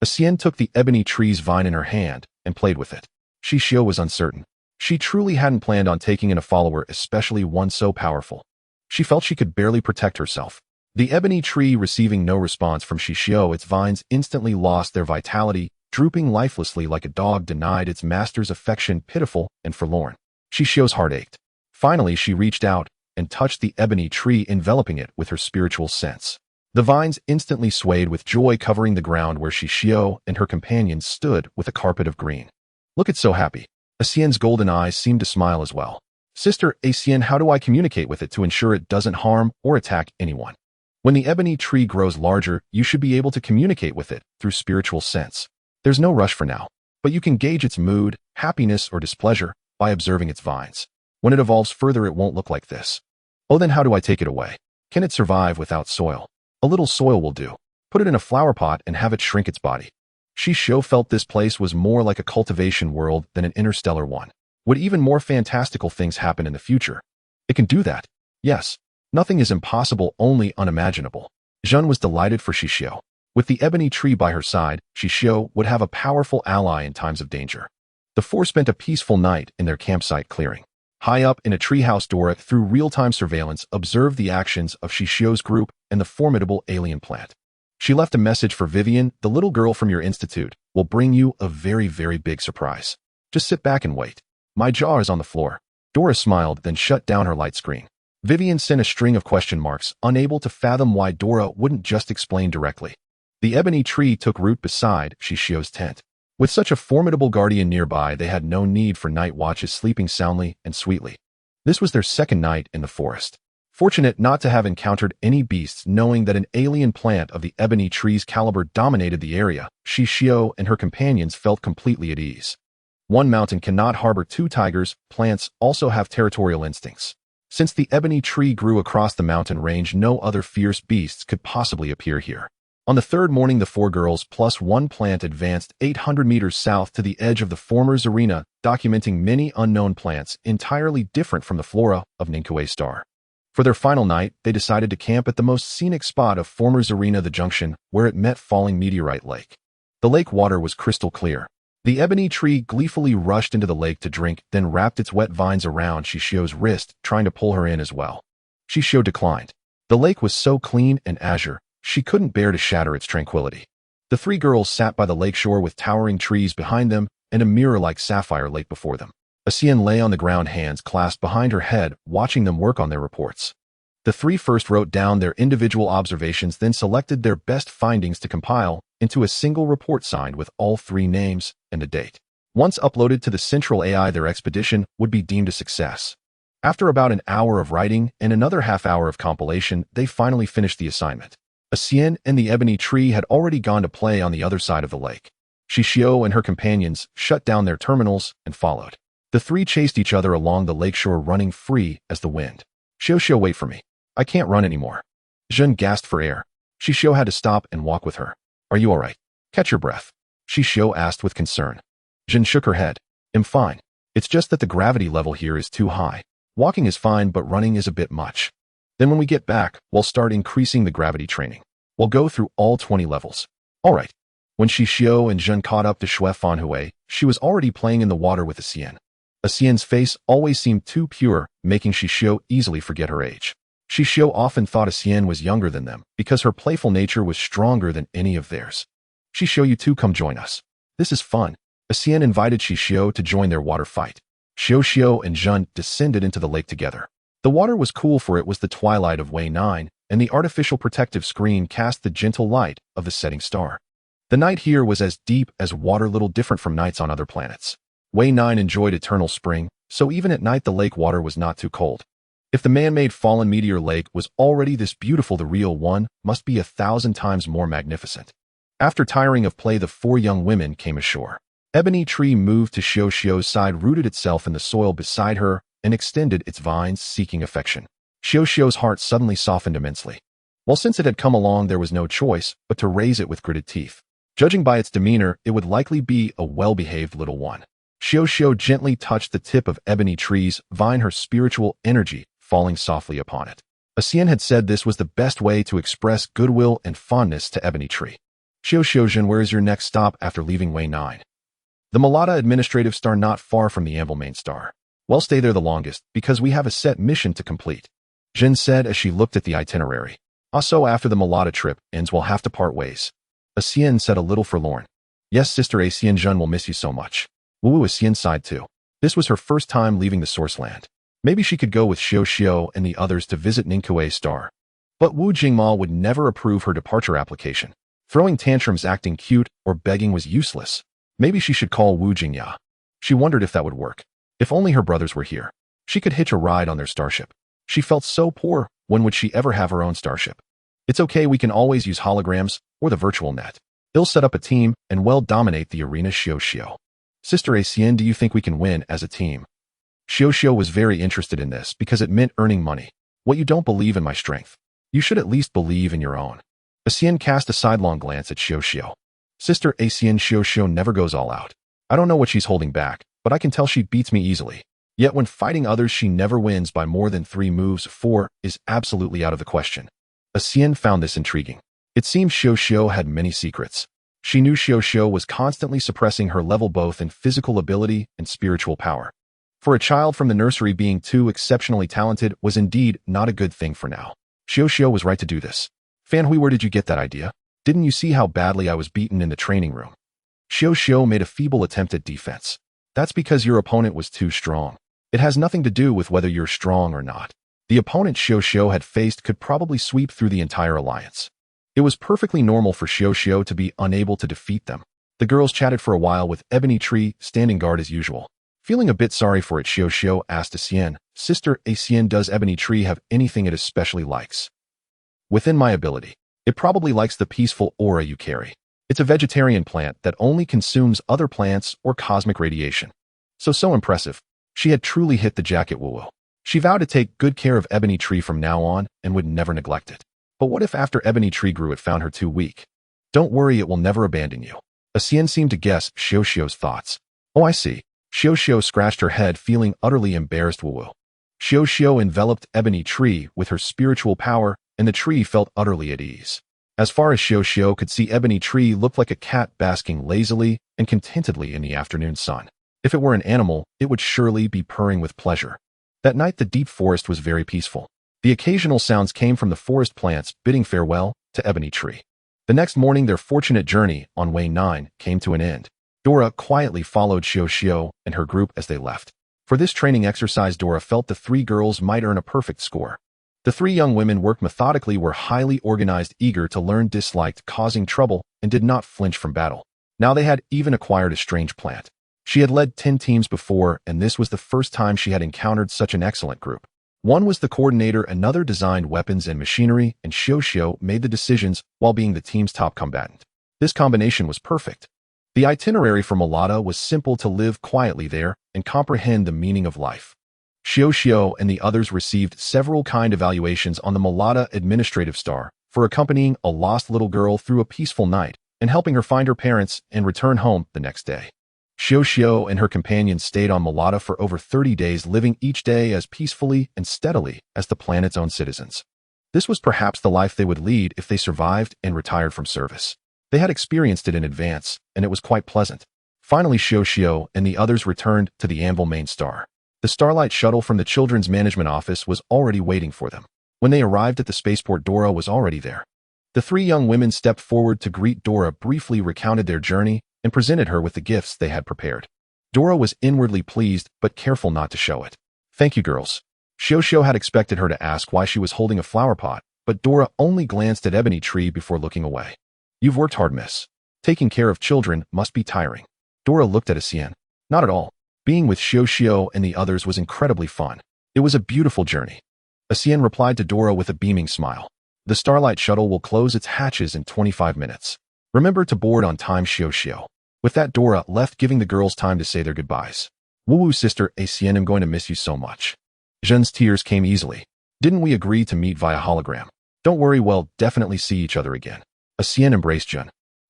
Xian took the ebony tree's vine in her hand and played with it. Xixiu was uncertain. She truly hadn't planned on taking in a follower, especially one so powerful. She felt she could barely protect herself. The ebony tree, receiving no response from Xixiu, its vines instantly lost their vitality, drooping lifelessly like a dog denied its master's affection, pitiful and forlorn. Xixiu's heart ached. Finally, she reached out and touched the ebony tree, enveloping it with her spiritual sense. The vines instantly swayed with joy, covering the ground where Xixiu and her companions stood with a carpet of green. Look, it's so happy. Xian's golden eyes seemed to smile as well. Sister Xian, how do I communicate with it to ensure it doesn't harm or attack anyone? When the ebony tree grows larger, you should be able to communicate with it through spiritual sense. There's no rush for now, but you can gauge its mood, happiness, or displeasure by observing its vines. When it evolves further, it won't look like this. Oh, then how do I take it away? Can it survive without soil? A little soil will do. Put it in a flower pot and have it shrink its body. Xixiu felt this place was more like a cultivation world than an interstellar one. Would even more fantastical things happen in the future? It can do that. Yes. Nothing is impossible, only unimaginable. Zhen was delighted for Xixiu. With the ebony tree by her side, Xixiu would have a powerful ally in times of danger. The four spent a peaceful night in their campsite clearing. High up in a treehouse, Dora, through real-time surveillance, observed the actions of Xixiu's group and the formidable alien plant. She left a message for Vivian, the little girl from your institute, will bring you a very, very big surprise. Just sit back and wait. My jaw is on the floor. Dora smiled, then shut down her light screen. Vivian sent a string of question marks, unable to fathom why Dora wouldn't just explain directly. The ebony tree took root beside Xixiu's tent. With such a formidable guardian nearby, they had no need for night watches, sleeping soundly and sweetly. This was their second night in the forest. Fortunate not to have encountered any beasts, knowing that an alien plant of the ebony tree's caliber dominated the area, Xixiu and her companions felt completely at ease. One mountain cannot harbor two tigers. Plants also have territorial instincts. Since the ebony tree grew across the mountain range, no other fierce beasts could possibly appear here. On the third morning, the four girls plus one plant advanced 800 meters south to the edge of the former's arena, documenting many unknown plants entirely different from the flora of Ninkue Star. For their final night, they decided to camp at the most scenic spot of former's arena, the junction, where it met falling meteorite lake. The lake water was crystal clear. The ebony tree gleefully rushed into the lake to drink, then wrapped its wet vines around Xixiu's wrist, trying to pull her in as well. Xixiu declined. The lake was so clean and azure, she couldn't bear to shatter its tranquility. The three girls sat by the lakeshore with towering trees behind them and a mirror-like sapphire lake before them. Xian lay on the ground, hands clasped behind her head, watching them work on their reports. The three first wrote down their individual observations, then selected their best findings to compile into a single report signed with all three names and a date. Once uploaded to the central AI, their expedition would be deemed a success. After about an hour of writing and another half-hour of compilation, they finally finished the assignment. Xixiu and the ebony tree had already gone to play on the other side of the lake. Xixiu and her companions shut down their terminals and followed. The three chased each other along the lakeshore, running free as the wind. Xixiu, wait for me. I can't run anymore. Jun gasped for air. Xixiu had to stop and walk with her. Are you all right? Catch your breath. Xixiu asked with concern. Jun shook her head. I'm fine. It's just that the gravity level here is too high. Walking is fine, but running is a bit much. Then when we get back, we'll start increasing the gravity training. We'll go through all 20 levels. All right. When Xixiu and Jun caught up to Shui Fanhui, she was already playing in the water with Xixiu. Xixiu's face always seemed too pure, making Xixiu easily forget her age. Xixiu often thought Xixiu was younger than them because her playful nature was stronger than any of theirs. Xixiu, you two come join us. This is fun. Xixiu invited Xixiu to join their water fight. Xixiu and Jun descended into the lake together. The water was cool, for it was the twilight of Way 9, and the artificial protective screen cast the gentle light of the setting star. The night here was as deep as water, little different from nights on other planets. Way 9 enjoyed eternal spring, so even at night the lake water was not too cold. If the man-made fallen meteor lake was already this beautiful, the real one must be 1,000 times more magnificent. After tiring of play, the four young women came ashore. Ebony tree moved to Xixiu's side, rooted itself in the soil beside her, and extended its vines, seeking affection. Xixiu's heart suddenly softened immensely. Well, since it had come along, there was no choice but to raise it with gritted teeth. Judging by its demeanor, it would likely be a well-behaved little one. Xixiu gently touched the tip of ebony tree's vine, her spiritual energy falling softly upon it. Xixiu had said this was the best way to express goodwill and fondness to ebony tree. Xixiu, where is your next stop after leaving Way 9? The Malata administrative star, not far from the Anvil main star. Well, stay there the longest, because we have a set mission to complete. Jin said as she looked at the itinerary. Also, after the Malata trip ends, we'll have to part ways. Xixiu said a little forlorn. Yes, Sister Xixiu, Jun will miss you so much. Wu Xixiu sighed too. This was her first time leaving the source land. Maybe she could go with Xixiu and the others to visit Ningkue star. But Wu Jingma would never approve her departure application. Throwing tantrums, acting cute, or begging was useless. Maybe she should call Wu Jingya. She wondered if that would work. If only her brothers were here. She could hitch a ride on their starship. She felt so poor. When would she ever have her own starship? It's okay, we can always use holograms or the virtual net. They'll set up a team and well dominate the arena. Xixiu. Sister Xixiu, do you think we can win as a team? Xixiu was very interested in this because it meant earning money. What, you don't believe in my strength? You should at least believe in your own. Xixiu cast a sidelong glance at Xixiu. Sister Xixiu never goes all out. I don't know what she's holding back, but I can tell she beats me easily. Yet when fighting others, she never wins by more than 3 moves. 4 is absolutely out of the question. Xixiu found this intriguing. It seemed Xixiu had many secrets. She knew Xixiu was constantly suppressing her level both in physical ability and spiritual power. For a child from the nursery, being too exceptionally talented was indeed not a good thing for now. Xixiu was right to do this. Fanhui, where did you get that idea? Didn't you see how badly I was beaten in the training room? Xixiu made a feeble attempt at defense. That's because your opponent was too strong. It has nothing to do with whether you're strong or not. The opponent Xixiu had faced could probably sweep through the entire alliance. It was perfectly normal for Xixiu to be unable to defeat them. The girls chatted for a while with Ebony Tree standing guard as usual. Feeling a bit sorry for it, Xixiu asked Xixiu, Sister Xixiu, does Ebony Tree have anything it especially likes? Within my ability. It probably likes the peaceful aura you carry. It's a vegetarian plant that only consumes other plants or cosmic radiation. So impressive. She had truly hit the jacket. Woo. She vowed to take good care of Ebony Tree from now on and would never neglect it. But what if after Ebony Tree grew it found her too weak? Don't worry, it will never abandon you. Xixiu seemed to guess Xixiu's thoughts. Oh, I see. Xixiu scratched her head, feeling utterly embarrassed. Woo. Xixiu enveloped Ebony Tree with her spiritual power, and the tree felt utterly at ease. As far as Xixiu could see, Ebony Tree looked like a cat basking lazily and contentedly in the afternoon sun. If it were an animal, it would surely be purring with pleasure. That night the deep forest was very peaceful. The occasional sounds came from the forest plants bidding farewell to Ebony Tree. The next morning their fortunate journey on Way 9 came to an end. Dora quietly followed Xixiu and her group as they left. For this training exercise, Dora felt the 3 girls might earn a perfect score. The 3 young women worked methodically, were highly organized, eager to learn, disliked causing trouble, and did not flinch from battle. Now they had even acquired a strange plant. She had led 10 teams before, and this was the first time she had encountered such an excellent group. One was the coordinator, another designed weapons and machinery, and Xixiu made the decisions while being the team's top combatant. This combination was perfect. The itinerary for Mulata was simple: to live quietly there and comprehend the meaning of life. Xixiu and the others received several kind evaluations on the Mulata Administrative Star for accompanying a lost little girl through a peaceful night and helping her find her parents and return home the next day. Xixiu and her companions stayed on Mulata for over 30 days, living each day as peacefully and steadily as the planet's own citizens. This was perhaps the life they would lead if they survived and retired from service. They had experienced it in advance, and it was quite pleasant. Finally, Xixiu and the others returned to the Anvil main star. The Starlight shuttle from the Children's Management Office was already waiting for them. When they arrived at the spaceport, Dora was already there. The three young women stepped forward to greet Dora, briefly recounted their journey, and presented her with the gifts they had prepared. Dora was inwardly pleased, but careful not to show it. "Thank you, girls." Xixiu had expected her to ask why she was holding a flower pot, but Dora only glanced at Ebony Tree before looking away. "You've worked hard, miss. Taking care of children must be tiring." Dora looked at Xixiu. "Not at all. Being with Xixiu and the others was incredibly fun. It was a beautiful journey." Xixiu replied to Dora with a beaming smile. "The Starlight shuttle will close its hatches in 25 minutes. Remember to board on time, Xixiu." With that, Dora left, giving the girls time to say their goodbyes. "Woo-woo, sister Xixiu, I'm going to miss you so much." Zhen's tears came easily. "Didn't we agree to meet via hologram? Don't worry, we'll definitely see each other again." Xixiu embraced Zhen.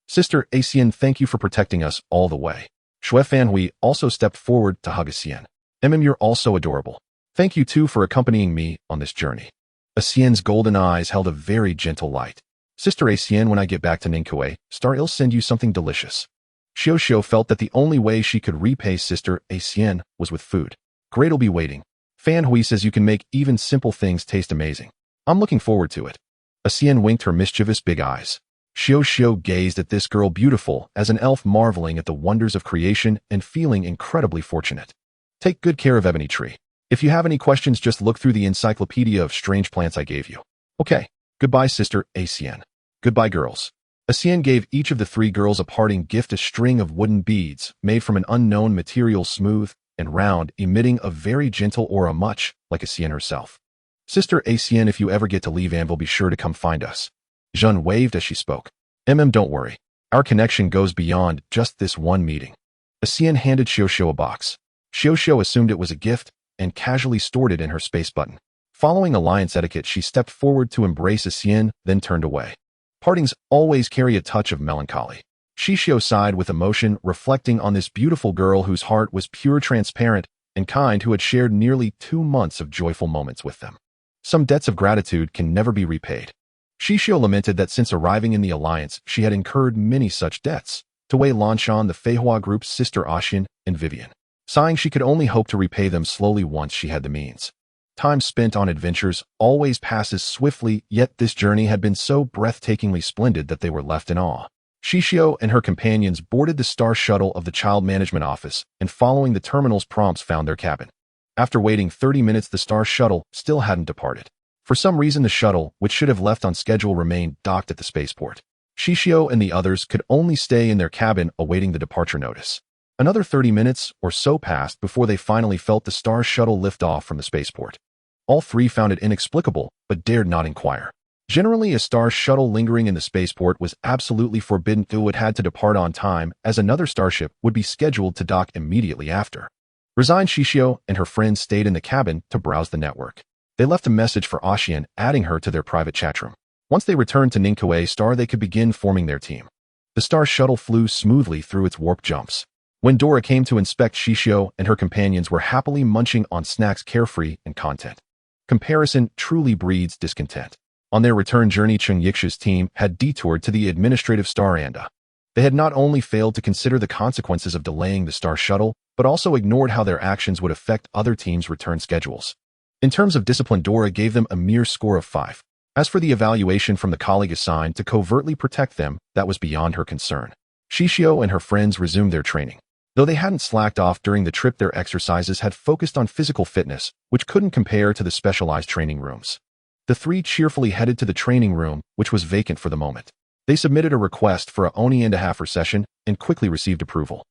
"Sister Xixiu, thank you for protecting us all the way." Shui Fanhui also stepped forward to hug Xixiu. "You're also adorable. Thank you too for accompanying me on this journey." Xixiu's golden eyes held a very gentle light. "Sister Xixiu, when I get back to Ningque, Star will send you something delicious." Xixiu felt that the only way she could repay Sister Xixiu was with food. "Great'll be waiting. Fan Hui says you can make even simple things taste amazing. I'm looking forward to it." Xixiu winked her mischievous big eyes. Xixiu gazed at this girl, beautiful as an elf, marveling at the wonders of creation and feeling incredibly fortunate. "Take good care of Ebony Tree. If you have any questions, just look through the encyclopedia of strange plants I gave you." "Okay. Goodbye, Sister Xixiu." "Goodbye, girls." Xixiu gave each of the three girls a parting gift, a string of wooden beads made from an unknown material, smooth and round, emitting a very gentle aura, much like Xixiu herself. "Sister Xixiu, if you ever get to leave Anvil, be sure to come find us." Zhen waved as she spoke. Don't worry. Our connection goes beyond just this one meeting." Xixiu handed Xixiu a box. Xixiu assumed it was a gift and casually stored it in her space button. Following alliance etiquette, she stepped forward to embrace Xixiu, then turned away. Partings always carry a touch of melancholy. Xixiu sighed with emotion, reflecting on this beautiful girl whose heart was pure, transparent, and kind, who had shared nearly 2 months of joyful moments with them. Some debts of gratitude can never be repaid. Xixiu lamented that since arriving in the alliance, she had incurred many such debts, to Wei Lanshan, the Feihua group's sister Oxian, and Vivian. Sighing, she could only hope to repay them slowly once she had the means. Time spent on adventures always passes swiftly, yet this journey had been so breathtakingly splendid that they were left in awe. Xixiu and her companions boarded the star shuttle of the Child Management Office and, following the terminal's prompts, found their cabin. After waiting 30 minutes, the star shuttle still hadn't departed. For some reason, the shuttle, which should have left on schedule, remained docked at the spaceport. Xixiu and the others could only stay in their cabin awaiting the departure notice. Another 30 minutes or so passed before they finally felt the star shuttle lift off from the spaceport. All three found it inexplicable, but dared not inquire. Generally, a star shuttle lingering in the spaceport was absolutely forbidden, though it had to depart on time, as another starship would be scheduled to dock immediately after. Resigned, Xixiu and her friends stayed in the cabin to browse the network. They left a message for Oxian, adding her to their private chat room. Once they returned to Ningque Star, they could begin forming their team. The star shuttle flew smoothly through its warp jumps. When Dora came to inspect, Xixiu and her companions were happily munching on snacks, carefree and content. Comparison truly breeds discontent. On their return journey, Xixiu's team had detoured to the administrative star Anda. They had not only failed to consider the consequences of delaying the star shuttle, but also ignored how their actions would affect other teams' return schedules. In terms of discipline, Dora gave them a mere score of 5. As for the evaluation from the colleague assigned to covertly protect them, that was beyond her concern. Xixiu and her friends resumed their training. Though they hadn't slacked off during the trip, their exercises had focused on physical fitness, which couldn't compare to the specialized training rooms. The three cheerfully headed to the training room, which was vacant for the moment. They submitted a request for a Oni and a half session and quickly received approval.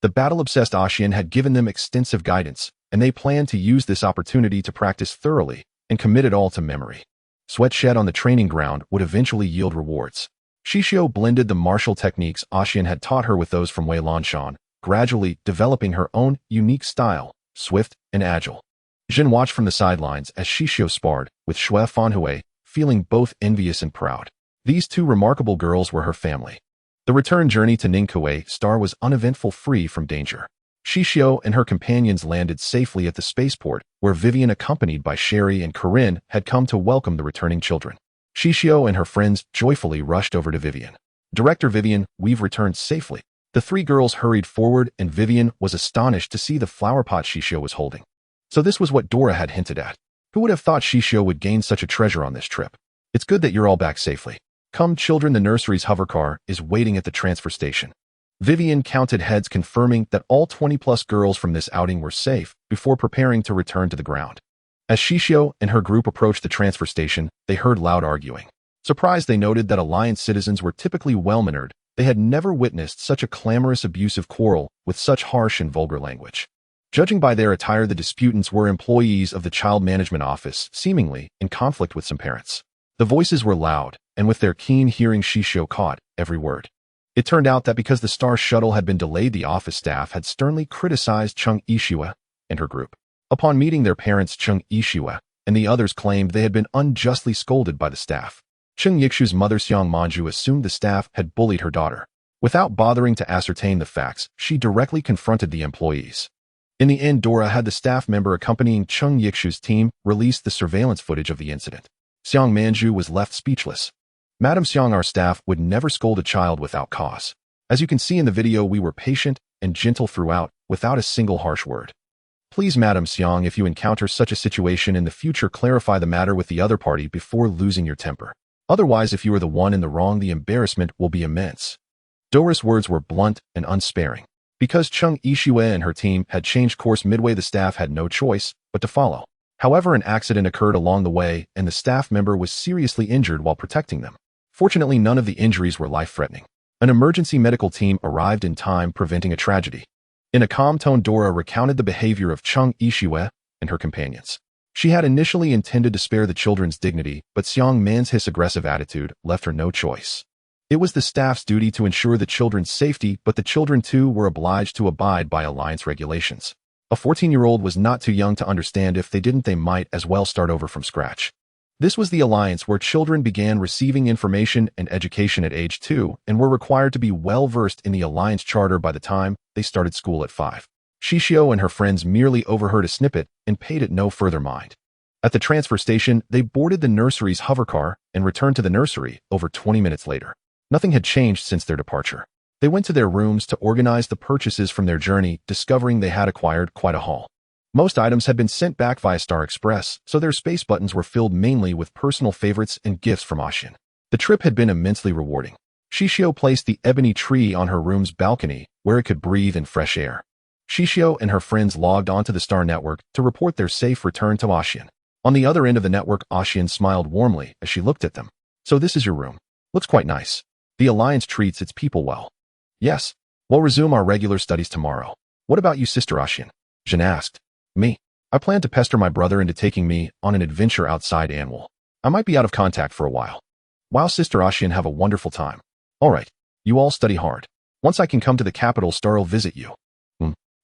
The battle-obsessed Ashian had given them extensive guidance, and they planned to use this opportunity to practice thoroughly and commit it all to memory. Sweat shed on the training ground would eventually yield rewards. Xixiu blended the martial techniques Ashian had taught her with those from Wei Lanshan, gradually developing her own unique style, swift and agile. Jin watched from the sidelines as Xixiu sparred with Xue Fanhui, feeling both envious and proud. These two remarkable girls were her family. The return journey to Ninghui Star was uneventful, free from danger. Xixiu and her companions landed safely at the spaceport, where Vivian, accompanied by Sherry and Corinne, had come to welcome the returning children. Xixiu and her friends joyfully rushed over to Vivian. "Director Vivian, we've returned safely." The three girls hurried forward, and Vivian was astonished to see the flower pot Xixiu was holding. So this was what Dora had hinted at. Who would have thought Xixiu would gain such a treasure on this trip? It's good that you're all back safely. Come, children, the nursery's hovercar is waiting at the transfer station. Vivian counted heads, confirming that all 20-plus girls from this outing were safe before preparing to return to the ground. As Xixiu and her group approached the transfer station, they heard loud arguing. Surprised, they noted that Alliance citizens were typically well-mannered. They had never witnessed such a clamorous, abusive quarrel with such harsh and vulgar language. Judging by their attire, the disputants were employees of the Child Management Office, seemingly in conflict with some parents. The voices were loud, and with their keen hearing, Xixiu caught every word. It turned out that because the Star Shuttle had been delayed, the office staff had sternly criticized Cheng Yixue and her group. Upon meeting their parents, Cheng Yixue and the others claimed they had been unjustly scolded by the staff. Cheng Yixue's mother, Xiang Manju, assumed the staff had bullied her daughter. Without bothering to ascertain the facts, she directly confronted the employees. In the end, Dora had the staff member accompanying Cheng Yixue's team release the surveillance footage of the incident. Xiang Manju was left speechless. "Madam Xiang, our staff would never scold a child without cause. As you can see in the video, we were patient and gentle throughout, without a single harsh word. Please, Madam Xiang, if you encounter such a situation in the future, clarify the matter with the other party before losing your temper. Otherwise, if you are the one in the wrong, the embarrassment will be immense." Dora's words were blunt and unsparing. Because Cheng Yixue and her team had changed course midway, the staff had no choice but to follow. However, an accident occurred along the way, and the staff member was seriously injured while protecting them. Fortunately, none of the injuries were life-threatening. An emergency medical team arrived in time, preventing a tragedy. In a calm tone, Dora recounted the behavior of Cheng Yixue and her companions. She had initially intended to spare the children's dignity, but Xiang Man's aggressive attitude left her no choice. It was the staff's duty to ensure the children's safety, but the children too were obliged to abide by Alliance regulations. A 14-year-old was not too young to understand. If they didn't, they might as well start over from scratch. This was the Alliance, where children began receiving information and education at age 2 and were required to be well-versed in the Alliance Charter by the time they started school at 5. Xixiu and her friends merely overheard a snippet and paid it no further mind. At the transfer station, they boarded the nursery's hovercar and returned to the nursery over 20 minutes later. Nothing had changed since their departure. They went to their rooms to organize the purchases from their journey, discovering they had acquired quite a haul. Most items had been sent back via Star Express, so their space buttons were filled mainly with personal favorites and gifts from Ashian. The trip had been immensely rewarding. Xixiu placed the ebony tree on her room's balcony, where it could breathe in fresh air. Xixiu and her friends logged onto the Star Network to report their safe return to Ashian. On the other end of the network, Ashian smiled warmly as she looked at them. "So this is your room. Looks quite nice. The Alliance treats its people well." "Yes. We'll resume our regular studies tomorrow. What about you, Sister Ashian?" Jin asked. "Me? I plan to pester my brother into taking me on an adventure outside Annual. I might be out of contact for a while." "Wow, Sister Ashian, have a wonderful time." "All right. You all study hard. Once I can come to the capital, Star will visit you."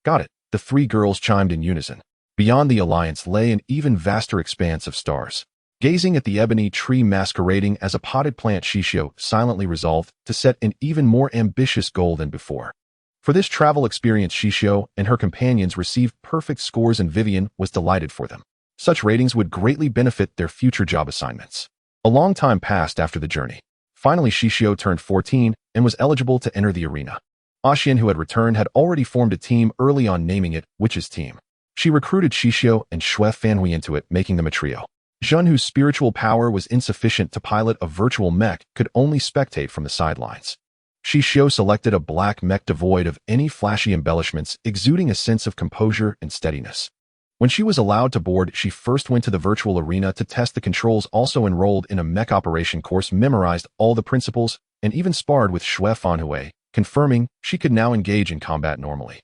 Got it," the three girls chimed in unison. Beyond the Alliance lay an even vaster expanse of stars. Gazing at the ebony tree masquerading as a potted plant, Xixiu silently resolved to set an even more ambitious goal than before. For this travel experience, Xixiu and her companions received perfect scores, and Vivian was delighted for them. Such ratings would greatly benefit their future job assignments. A long time passed after the journey. Finally, Xixiu turned 14 and was eligible to enter the arena. Ashian, who had returned, had already formed a team early on, naming it Witch's Team. She recruited Xixiu and Xue Fanhui into it, making them a trio. Jun, whose spiritual power was insufficient to pilot a virtual mech, could only spectate from the sidelines. Xixiu selected a black mech devoid of any flashy embellishments, exuding a sense of composure and steadiness. When she was allowed to board, she first went to the virtual arena to test the controls, also enrolled in a mech operation course, memorized all the principles, and even sparred with Xue Fanhui, confirming she could now engage in combat normally.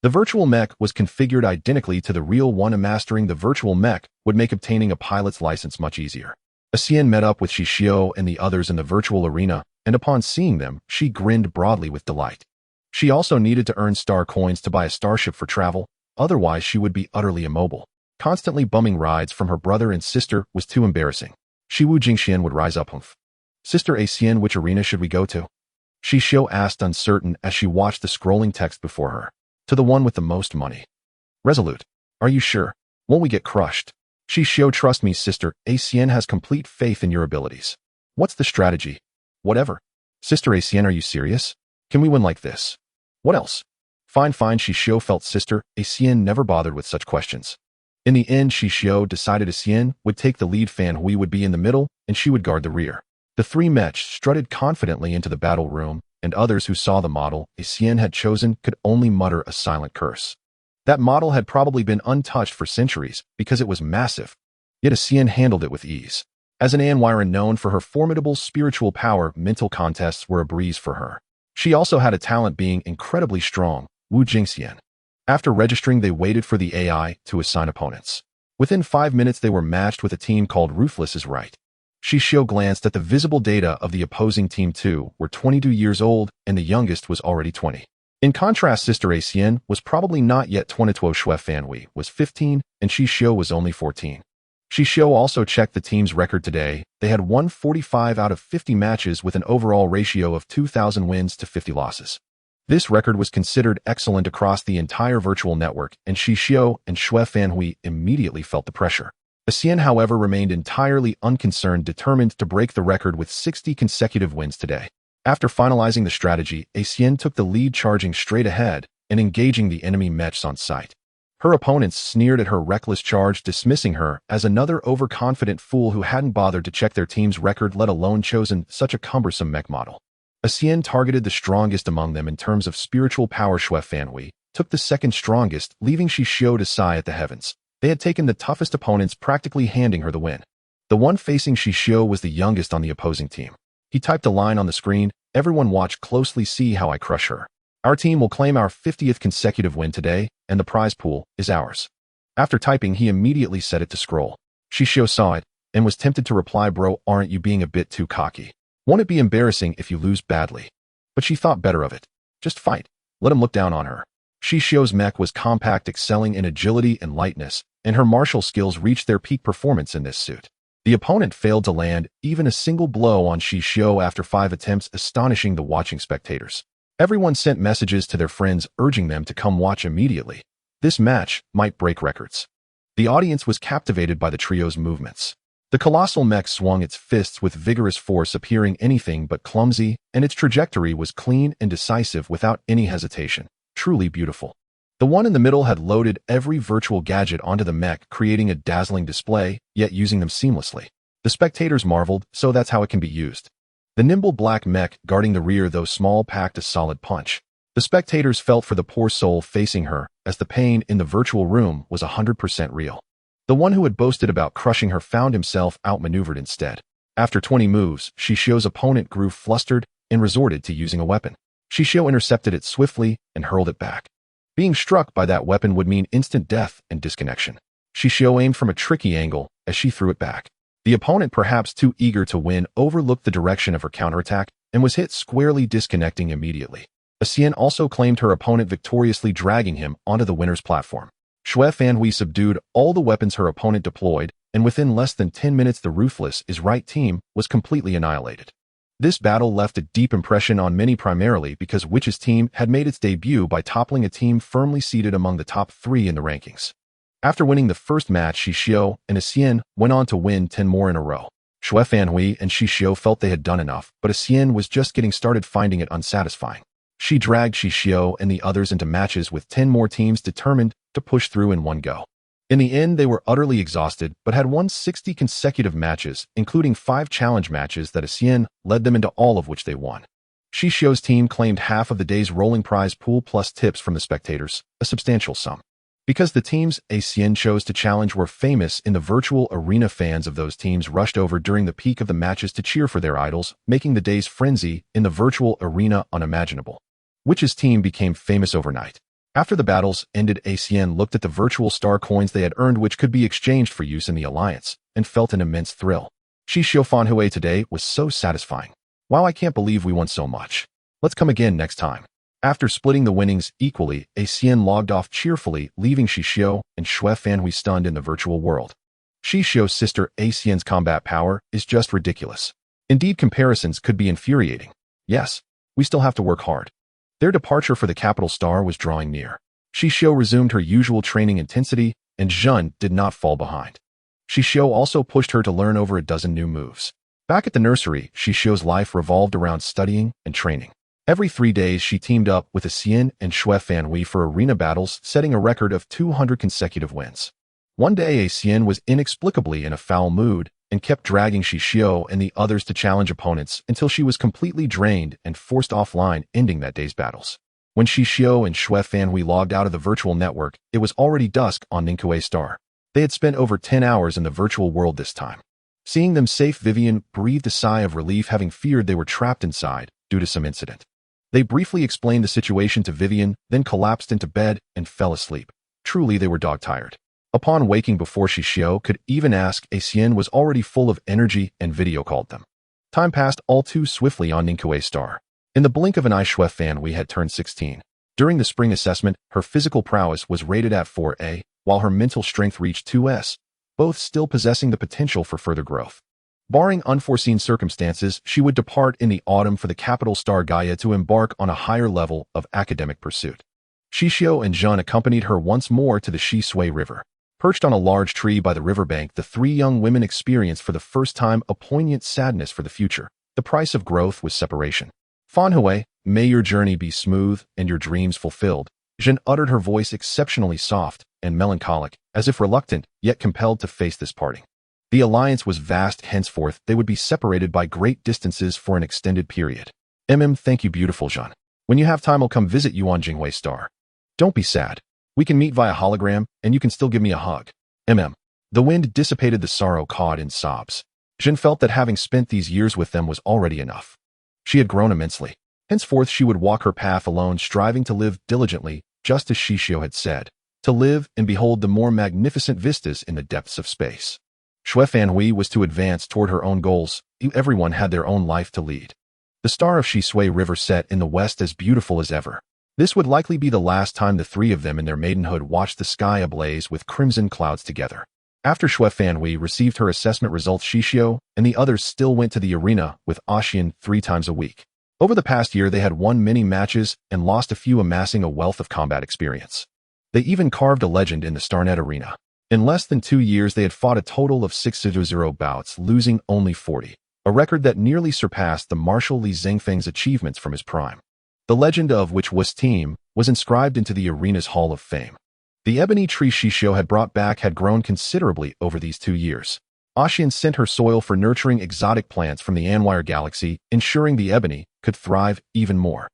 The virtual mech was configured identically to the real one, and mastering the virtual mech would make obtaining a pilot's license much easier. Xixiu met up with Xixiu and the others in the virtual arena, and upon seeing them, she grinned broadly with delight. She also needed to earn star coins to buy a starship for travel, otherwise she would be utterly immobile. Constantly bumming rides from her brother and sister was too embarrassing. Shiwu Jingxian would rise up. Sister Xixiu, which arena should we go to? Xixiu asked, uncertain as she watched the scrolling text before her. To the one with the most money. Resolute. Are you sure? Won't we get crushed? Xixiu, trust me, sister, Xixiu has complete faith in your abilities. What's the strategy? Whatever. Sister Xixiu, are you serious? Can we win like this? What else? Fine, Xixiu felt sister Xixiu never bothered with such questions. In the end, Xixiu decided Xixiu would take the lead, Fan Hui would be in the middle, and she would guard the rear. The three Mechs strutted confidently into the battle room, and others who saw the model Xixiu had chosen could only mutter a silent curse. That model had probably been untouched for centuries because it was massive, yet Xixiu handled it with ease. As an manhwa known for her formidable spiritual power, mental contests were a breeze for her. She also had a talent being incredibly strong, Wu Jingxian. After registering, they waited for the AI to assign opponents. Within 5 minutes, they were matched with a team called Ruthless is Right. Xixiu glanced at the visible data of the opposing team. 2 were 22 years old, and the youngest was already 20. In contrast, Sister Xixiu was probably not yet 22. Shui Fanhui was 15, and Xixiu was only 14. Xixiu also checked the team's record today. They had won 45 out of 50 matches with an overall ratio of 2,000 wins to 50 losses. This record was considered excellent across the entire virtual network, and Xixiu and Shui Fanhui immediately felt the pressure. Xixiu, however, remained entirely unconcerned, determined to break the record with 60 consecutive wins today. After finalizing the strategy, Xixiu took the lead, charging straight ahead and engaging the enemy Mechs on sight. Her opponents sneered at her reckless charge, dismissing her as another overconfident fool who hadn't bothered to check their team's record, let alone chosen such a cumbersome mech model. Xixiu targeted the strongest among them in terms of spiritual power. Shui Fanhui took the second strongest, leaving Xixiu to sigh at the heavens. They had taken the toughest opponents, practically handing her the win. The one facing Xixiu was the youngest on the opposing team. He typed a line on the screen, "Everyone watch closely, see how I crush her. Our team will claim our 50th consecutive win today, and the prize pool is ours." After typing, he immediately set it to scroll. Xixiu saw it and was tempted to reply, "Bro, aren't you being a bit too cocky? Won't it be embarrassing if you lose badly?" But she thought better of it. Just fight. Let him look down on her. Xixiu's mech was compact, excelling in agility and lightness, and her martial skills reached their peak performance in this suit. The opponent failed to land even a single blow on Xixiu after 5 attempts, astonishing the watching spectators. Everyone sent messages to their friends urging them to come watch immediately. This match might break records. The audience was captivated by the trio's movements. The colossal mech swung its fists with vigorous force, appearing anything but clumsy, and its trajectory was clean and decisive without any hesitation. Truly beautiful. The one in the middle had loaded every virtual gadget onto the mech, creating a dazzling display, yet using them seamlessly. The spectators marveled, so that's how it can be used. The nimble black mech guarding the rear, though small, packed a solid punch. The spectators felt for the poor soul facing her, as the pain in the virtual room was 100% real. The one who had boasted about crushing her found himself outmaneuvered instead. After 20 moves, Xixiu's opponent grew flustered and resorted to using a weapon. Xixiu intercepted it swiftly and hurled it back. Being struck by that weapon would mean instant death and disconnection. Xixiu aimed from a tricky angle as she threw it back. The opponent, perhaps too eager to win, overlooked the direction of her counterattack and was hit squarely, disconnecting immediately. Xixiu also claimed her opponent, victoriously dragging him onto the winner's platform. Shui Fanhui subdued all the weapons her opponent deployed, and within less than 10 minutes the Ruthless is Right team was completely annihilated. This battle left a deep impression on many, primarily because Witch's team had made its debut by toppling a team firmly seated among the top 3 in the rankings. After winning the first match, Xixiu and Xixiu went on to win 10 more in a row. Shui Fanhui and Xixiu felt they had done enough, but Xixiu was just getting started, finding it unsatisfying. She dragged Xixiu and the others into matches with 10 more teams, determined to push through in one go. In the end, they were utterly exhausted, but had won 60 consecutive matches, including 5 challenge matches that Xixiu led them into, all of which they won. Xixiu's team claimed half of the day's rolling prize pool plus tips from the spectators, a substantial sum. Because the teams Xixiu chose to challenge were famous in the virtual arena, fans of those teams rushed over during the peak of the matches to cheer for their idols, making the day's frenzy in the virtual arena unimaginable. Witch's team became famous overnight. After the battles ended, Acn looked at the virtual star coins they had earned, which could be exchanged for use in the alliance, and felt an immense thrill. Xixiu Fanhui today was so satisfying. Wow, I can't believe we won so much. Let's come again next time. After splitting the winnings equally, Acn logged off cheerfully, leaving Xixiu and Shui Fanhui stunned in the virtual world. Xixiu's sister Acn's combat power is just ridiculous. Indeed, comparisons could be infuriating. Yes, we still have to work hard. Their departure for the capital star was drawing near. Xixiu resumed her usual training intensity, and Zhen did not fall behind. Xixiu also pushed her to learn over a dozen new moves. Back at the nursery, Xixiu's life revolved around studying and training. Every 3 days, she teamed up with Acn and Shui Fanhui for arena battles, setting a record of 200 consecutive wins. One day, Acn was inexplicably in a foul mood and kept dragging Xixiu and the others to challenge opponents until she was completely drained and forced offline, ending that day's battles. When Xixiu and Shui Fanhui logged out of the virtual network, it was already dusk on Ningque Star. They had spent over 10 hours in the virtual world this time. Seeing them safe, Vivian breathed a sigh of relief, having feared they were trapped inside due to some incident. They briefly explained the situation to Vivian, then collapsed into bed and fell asleep. Truly, they were dog-tired. Upon waking before Xixiu could even ask, Acn was already full of energy and video called them. Time passed all too swiftly on Ningque Star. In the blink of an eye, Shui Fanhui had turned 16. During the spring assessment, her physical prowess was rated at 4A, while her mental strength reached 2S, both still possessing the potential for further growth. Barring unforeseen circumstances, she would depart in the autumn for the capital star Gaia to embark on a higher level of academic pursuit. Xixiu and Zhen accompanied her once more to the Shui River. Perched on a large tree by the riverbank, the 3 young women experienced for the first time a poignant sadness for the future. The price of growth was separation. Fanhui, may your journey be smooth and your dreams fulfilled. Zhen uttered, her voice exceptionally soft and melancholic, as if reluctant, yet compelled to face this parting. The alliance was vast, henceforth they would be separated by great distances for an extended period. Thank you, beautiful Zhen. When you have time, I'll come visit you on Jinghui Star. Don't be sad. We can meet via hologram, and you can still give me a hug. The wind dissipated the sorrow caught in sobs. Zhen felt that having spent these years with them was already enough. She had grown immensely. Henceforth she would walk her path alone, striving to live diligently, just as Xixiu had said, to live and behold the more magnificent vistas in the depths of space. Shui Fanhui was to advance toward her own goals. Everyone had their own life to lead. The star of Shui River set in the west as beautiful as ever. This would likely be the last time the 3 of them in their maidenhood watched the sky ablaze with crimson clouds together. After Shui Fanhui received her assessment results, Xixiu and the others still went to the arena with Ashian 3 times a week. Over the past year, they had won many matches and lost a few, amassing a wealth of combat experience. They even carved a legend in the Starnet arena. In less than 2 years, they had fought a total of 600 bouts, losing only 40, a record that nearly surpassed the Marshal Li Zhengfeng's achievements from his prime. The legend of which was team was inscribed into the arena's Hall of Fame. The ebony tree Xixiu had brought back had grown considerably over these 2 years. Ashian sent her soil for nurturing exotic plants from the Anwire galaxy, ensuring the ebony could thrive even more.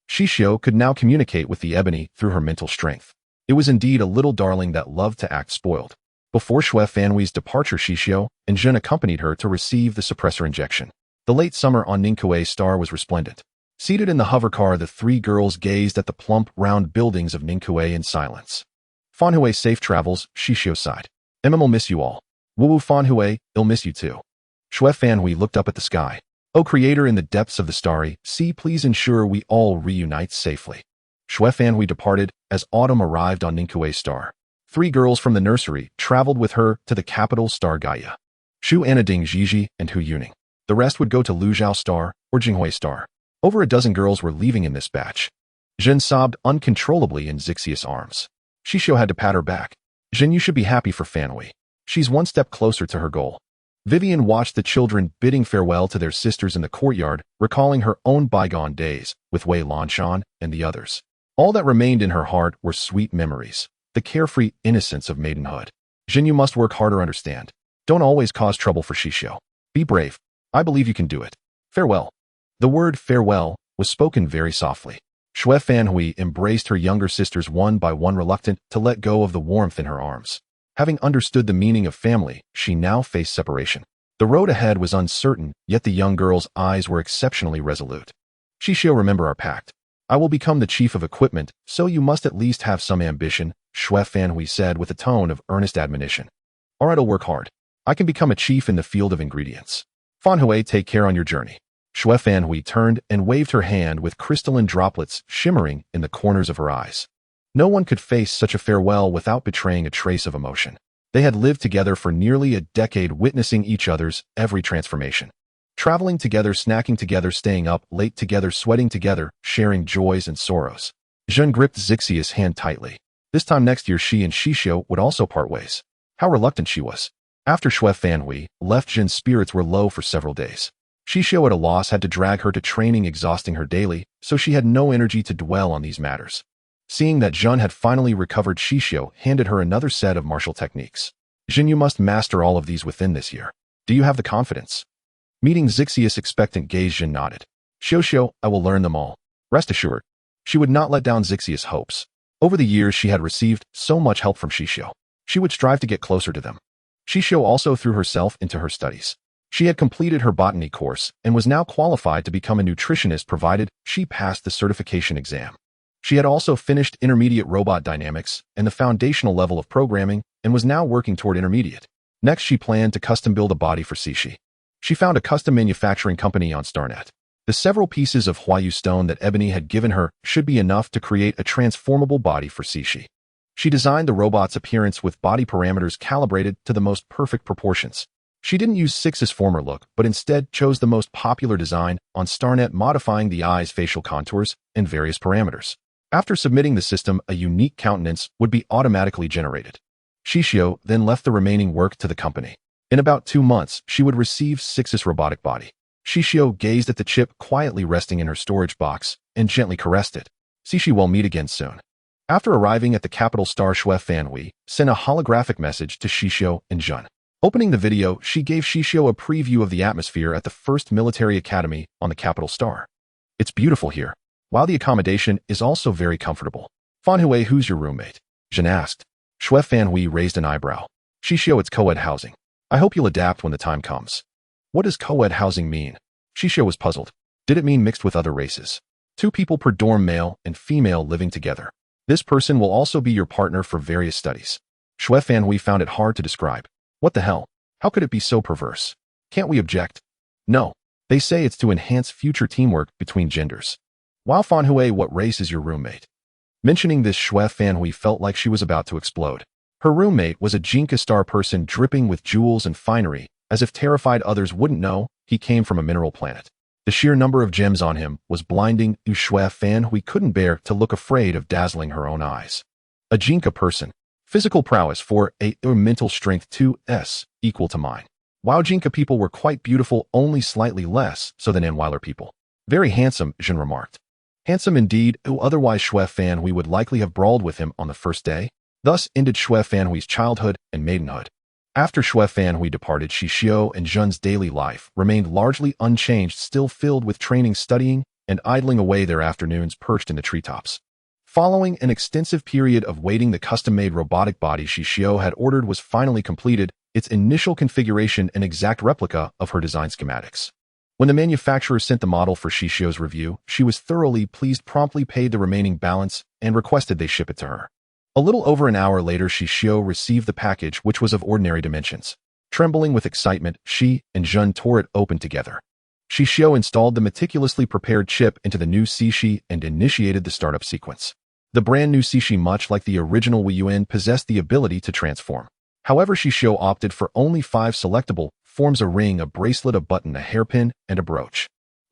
Xixiu could now communicate with the ebony through her mental strength. It was indeed a little darling that loved to act spoiled. Before Shui Fanhui's departure, Xixiu and Zhen accompanied her to receive the suppressor injection. The late summer on Ningque Star was resplendent. Seated in the hovercar, the 3 girls gazed at the plump, round buildings of Ningque in silence. Fanhui, safe travels, Xixiu sighed. Will miss you all. Wu Fanhui, I'll miss you too. Shui Fanhui looked up at the sky. O Creator in the depths of the starry sea, please ensure we all reunite safely. Shui Fanhui departed as autumn arrived on Ningque Star. 3 girls from the nursery traveled with her to the capital star Gaia. Shu Anading Jiji and Hu Yuning. The rest would go to Luzhao Star or Jinghui Star. Over a dozen girls were leaving in this batch. Zhen sobbed uncontrollably in Xixiu's arms. Xixiu had to pat her back. Zhen, you should be happy for Fanhui. She's one step closer to her goal. Vivian watched the children bidding farewell to their sisters in the courtyard, recalling her own bygone days with Wei Lanshan and the others. All that remained in her heart were sweet memories, the carefree innocence of maidenhood. Zhen, you must work harder, understand. Don't always cause trouble for Xixiu. Be brave. I believe you can do it. Farewell. The word farewell was spoken very softly. Shui Fanhui embraced her younger sisters one by one, reluctant to let go of the warmth in her arms. Having understood the meaning of family, she now faced separation. The road ahead was uncertain, yet the young girl's eyes were exceptionally resolute. Xixiu, remember our pact. I will become the chief of equipment, so you must at least have some ambition, Xue Fanhui said with a tone of earnest admonition. Alright, I'll work hard. I can become a chief in the field of ingredients. Fanhui, take care on your journey. Xue Fanhui turned and waved her hand with crystalline droplets shimmering in the corners of her eyes. No one could face such a farewell without betraying a trace of emotion. They had lived together for nearly a decade, witnessing each other's every transformation. Traveling together, snacking together, staying up late together, sweating together, sharing joys and sorrows. Zhen gripped Xixiu's hand tightly. This time next year she and Xixiu would also part ways. How reluctant she was. After Xue Fanhui left, Zhen's spirits were low for several days. Xixiu at a loss had to drag her to training, exhausting her daily, so she had no energy to dwell on these matters. Seeing that Zhen had finally recovered, Xixiu handed her another set of martial techniques. Zhen, you must master all of these within this year. Do you have the confidence? Meeting Xixiu's expectant gaze, Zhen nodded. Xixiu, I will learn them all. Rest assured. She would not let down Xixiu's hopes. Over the years she had received so much help from Xixiu. She would strive to get closer to them. Xixiu also threw herself into her studies. She had completed her botany course and was now qualified to become a nutritionist provided she passed the certification exam. She had also finished intermediate robot dynamics and the foundational level of programming and was now working toward intermediate. Next, she planned to custom build a body for Xixiu. She found a custom manufacturing company on Starnet. The several pieces of Huayu stone that Ebony had given her should be enough to create a transformable body for Xixiu. She designed the robot's appearance with body parameters calibrated to the most perfect proportions. She didn't use Six's former look, but instead chose the most popular design on Starnet, modifying the eye's facial contours and various parameters. After submitting the system, a unique countenance would be automatically generated. Xixiu then left the remaining work to the company. In about 2 months, she would receive Six's robotic body. Xixiu gazed at the chip quietly resting in her storage box and gently caressed it. Xixiu will meet again soon. After arriving at the capital, Xue Fanhui sent a holographic message to Xixiu and Zhen. Opening the video, she gave Xixiu a preview of the atmosphere at the first military academy on the capital star. It's beautiful here, while the accommodation is also very comfortable. Fanhui, who's your roommate? Zhen asked. Xue Fanhui raised an eyebrow. Xixiu, it's co-ed housing. I hope you'll adapt when the time comes. What does co-ed housing mean? Xixiu was puzzled. Did it mean mixed with other races? 2 people per dorm, male and female, living together. This person will also be your partner for various studies. Xue Fanhui found it hard to describe. What the hell? How could it be so perverse? Can't we object? No. They say it's to enhance future teamwork between genders. Wow, Fanhui, what race is your roommate? Mentioning this, Xue Fanhui felt like she was about to explode. Her roommate was a Jinka star person dripping with jewels and finery, as if terrified others wouldn't know he came from a mineral planet. The sheer number of gems on him was blinding. Xue Fanhui couldn't bear to look, afraid of dazzling her own eyes. A Jinka person. Physical prowess 4, or mental strength 2s, equal to mine. Wow, Jinka people were quite beautiful, only slightly less so than Anweiler people. Very handsome, Zhen remarked. Handsome indeed, otherwise Xue Fanhui would likely have brawled with him on the first day. Thus ended Xue Fanhui's childhood and maidenhood. After Xue Fanhui departed, Xixiu and Zhen's daily life remained largely unchanged, still filled with training, studying, and idling away their afternoons perched in the treetops. Following an extensive period of waiting, the custom-made robotic body Xixiu had ordered was finally completed, its initial configuration an exact replica of her design schematics. When the manufacturer sent the model for Xixiu's review, she was thoroughly pleased, promptly paid the remaining balance, and requested they ship it to her. A little over an hour later, Xixiu received the package, which was of ordinary dimensions. Trembling with excitement, she and Zhen tore it open together. Xixiu installed the meticulously prepared chip into the new Xixiu and initiated the startup sequence. The brand new Xixiu, much like the original Weiyuan, possessed the ability to transform. However, Xixiu opted for only 5 selectable forms: a ring, a bracelet, a button, a hairpin, and a brooch.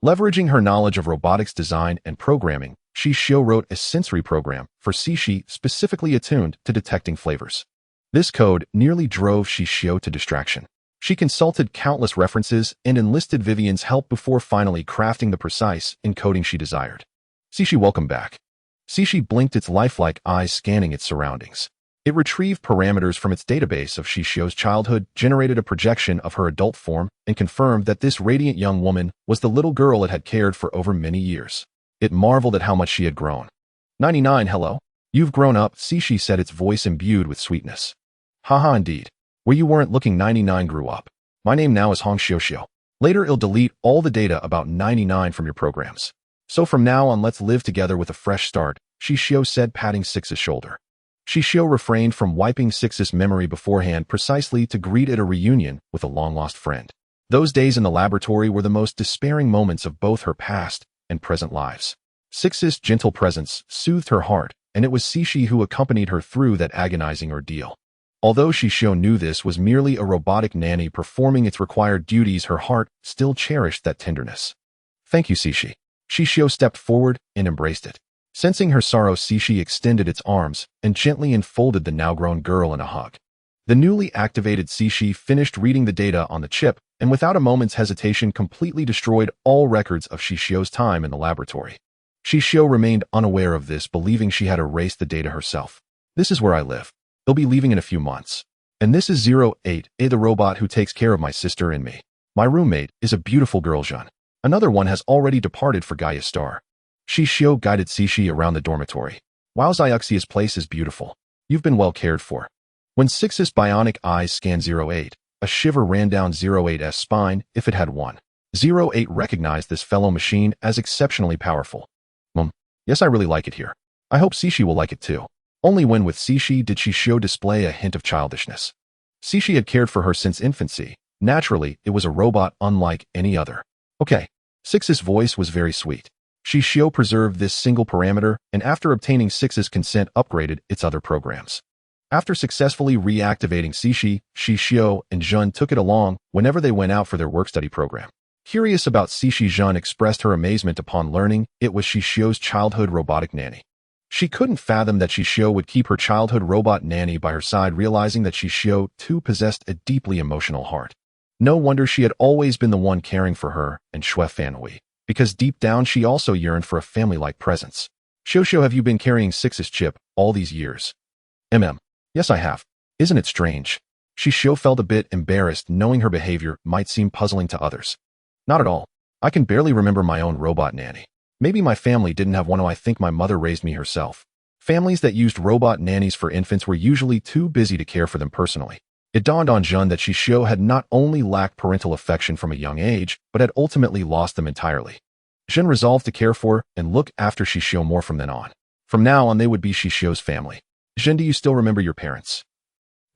Leveraging her knowledge of robotics design and programming, Xixiu wrote a sensory program for Xixiu specifically attuned to detecting flavors. This code nearly drove Xixiu to distraction. She consulted countless references and enlisted Vivian's help before finally crafting the precise encoding she desired. Xixiu, welcome back. Xixiu blinked, its lifelike eyes scanning its surroundings. It retrieved parameters from its database of Xixiu's childhood, generated a projection of her adult form, and confirmed that this radiant young woman was the little girl it had cared for over many years. It marveled at how much she had grown. 99, hello? You've grown up, Xixiu said, its voice imbued with sweetness. Haha, indeed. Where you weren't looking, 99 grew up. My name now is Hong Xiuxiu. Later, it'll delete all the data about 99 from your programs. So from now on, let's live together with a fresh start, Xixiu said, patting Six's shoulder. Xixiu refrained from wiping Six's memory beforehand precisely to greet at a reunion with a long-lost friend. Those days in the laboratory were the most despairing moments of both her past and present lives. Six's gentle presence soothed her heart, and it was Xixiu who accompanied her through that agonizing ordeal. Although Xixiu knew this was merely a robotic nanny performing its required duties, her heart still cherished that tenderness. Thank you, Xixiu. Xixiu stepped forward and embraced it. Sensing her sorrow, Xixiu extended its arms and gently enfolded the now-grown girl in a hug. The newly activated Xixiu finished reading the data on the chip and without a moment's hesitation completely destroyed all records of Xixiu's time in the laboratory. Xixiu remained unaware of this, believing she had erased the data herself. This is where I live. They'll be leaving in a few months. And this is 08A, the robot who takes care of my sister and me. My roommate is a beautiful girl, Jean. Another one has already departed for Gaia Star. Xixiu guided Xixiu around the dormitory. Wow, Xixiu's place is beautiful. You've been well cared for. When Six's bionic eyes scanned 08, a shiver ran down 08's spine, if it had one. 08 recognized this fellow machine as exceptionally powerful. Yes, I really like it here. I hope Xixiu will like it too. Only when with Xixiu did Xixiu display a hint of childishness. Xixiu had cared for her since infancy. Naturally, it was a robot unlike any other. Okay. Six's voice was very sweet. Xixiu preserved this single parameter, and after obtaining Six's consent, upgraded its other programs. After successfully reactivating Xixiu and Jean took it along whenever they went out for their work-study program. Curious about Xixiu, Jean expressed her amazement upon learning it was Xixiu's childhood robotic nanny. She couldn't fathom that Xixiu would keep her childhood robot nanny by her side, realizing that Xixiu too possessed a deeply emotional heart. No wonder she had always been the one caring for her and Shui Fanhui, because deep down she also yearned for a family-like presence. Xixiu, have you been carrying Six's chip all these years? Yes, I have. Isn't it strange? Xixiu felt a bit embarrassed, knowing her behavior might seem puzzling to others. Not at all. I can barely remember my own robot nanny. Maybe my family didn't have one. I think my mother raised me herself. Families that used robot nannies for infants were usually too busy to care for them personally. It dawned on Jean that Xixiu had not only lacked parental affection from a young age, but had ultimately lost them entirely. Jean resolved to care for and look after Xixiu more from then on. From now on, they would be Xixiu's family. Jean, do you still remember your parents?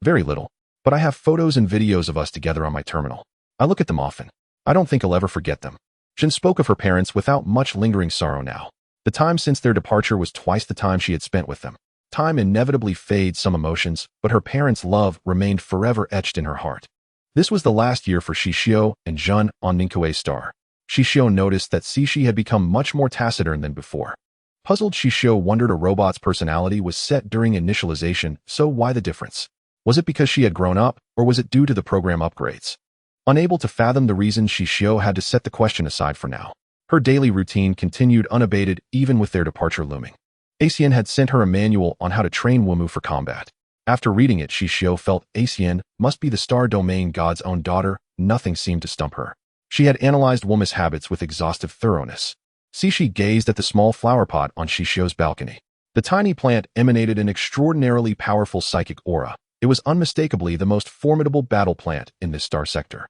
Very little, but I have photos and videos of us together on my terminal. I look at them often. I don't think I'll ever forget them. Jean spoke of her parents without much lingering sorrow now. The time since their departure was twice the time she had spent with them. Time inevitably fades some emotions, but her parents' love remained forever etched in her heart. This was the last year for Xixiu and Jean on Ningque Star. Xixiu noticed that Xixiu had become much more taciturn than before. Puzzled, Xixiu wondered, a robot's personality was set during initialization, so why the difference? Was it because she had grown up, or was it due to the program upgrades? Unable to fathom the reason, Xixiu had to set the question aside for now. Her daily routine continued unabated even with their departure looming. Asian had sent her a manual on how to train Wumu for combat. After reading it, Xixiu felt Asian must be the star domain god's own daughter. Nothing seemed to stump her. She had analyzed Wuma's habits with exhaustive thoroughness. Xixiu gazed at the small flower pot on Xixiu's balcony. The tiny plant emanated an extraordinarily powerful psychic aura. It was unmistakably the most formidable battle plant in this star sector.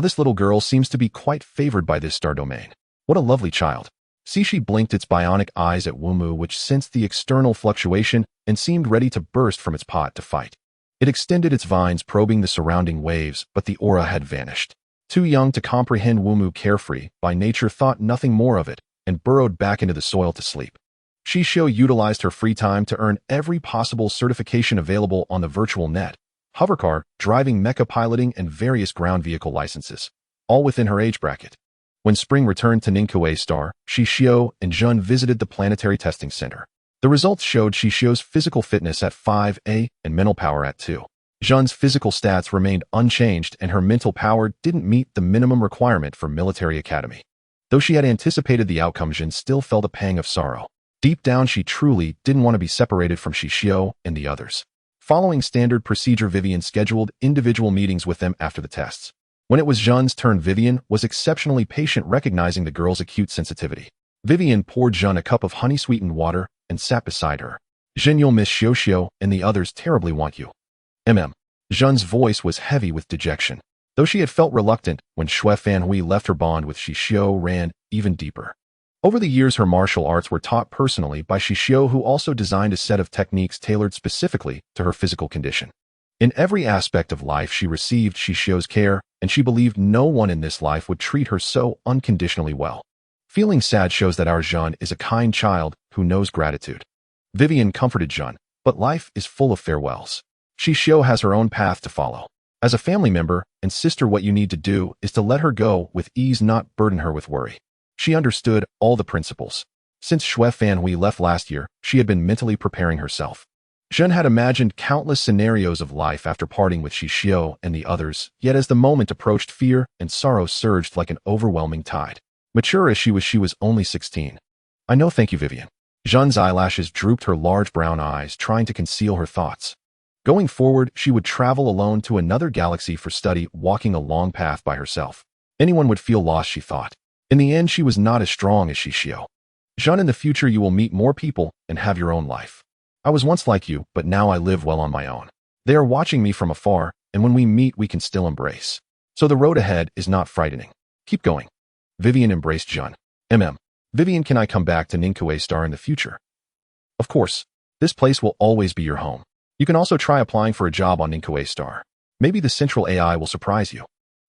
This little girl seems to be quite favored by this star domain. What a lovely child. Xixiu blinked its bionic eyes at Wumu, which sensed the external fluctuation and seemed ready to burst from its pot to fight. It extended its vines, probing the surrounding waves, but the aura had vanished. Too young to comprehend, Wumu, carefree by nature, thought nothing more of it and burrowed back into the soil to sleep. Xixiu utilized her free time to earn every possible certification available on the virtual net: hovercar, driving, mecha piloting, and various ground vehicle licenses, all within her age bracket. When spring returned to Ningque Star, Xixiu and Jean visited the planetary testing center. The results showed Xixiu's physical fitness at 5A and mental power at 2. Jean's physical stats remained unchanged, and her mental power didn't meet the minimum requirement for military academy. Though she had anticipated the outcome, Jean still felt a pang of sorrow. Deep down, she truly didn't want to be separated from Xixiu and the others. Following standard procedure, Vivian scheduled individual meetings with them after the tests. When it was Jean's turn, Vivian was exceptionally patient, recognizing the girl's acute sensitivity. Vivian poured Jean a cup of honey-sweetened water and sat beside her. "Jean, you'll miss Xixiu, and the others terribly want you." Jean's voice was heavy with dejection. Though she had felt reluctant when Shui Fanhui left, her bond with Xixiu ran even deeper. Over the years, her martial arts were taught personally by Xixiu, who also designed a set of techniques tailored specifically to her physical condition. In every aspect of life, she received Xixiu's care, and she believed no one in this life would treat her so unconditionally well. Feeling sad shows that our Jean is a kind child who knows gratitude. Vivian comforted Jean, but life is full of farewells. Xixiu has her own path to follow. As a family member and sister, what you need to do is to let her go with ease, not burden her with worry. She understood all the principles. Since Shui Fanhui left last year, she had been mentally preparing herself. Jean had imagined countless scenarios of life after parting with Xixiu and the others, yet as the moment approached, fear and sorrow surged like an overwhelming tide. Mature as she was only 16. I know, thank you, Vivian. Jean's eyelashes drooped, her large brown eyes trying to conceal her thoughts. Going forward, she would travel alone to another galaxy for study, walking a long path by herself. Anyone would feel lost, she thought. In the end, she was not as strong as Xixiu. Jean, in the future you will meet more people and have your own life. I was once like you, but now I live well on my own. They are watching me from afar, and when we meet we can still embrace. So the road ahead is not frightening. Keep going. Vivian embraced Jean. Vivian, can I come back to Ningque Star in the future? Of course. This place will always be your home. You can also try applying for a job on Ningque Star. Maybe the central AI will surprise you.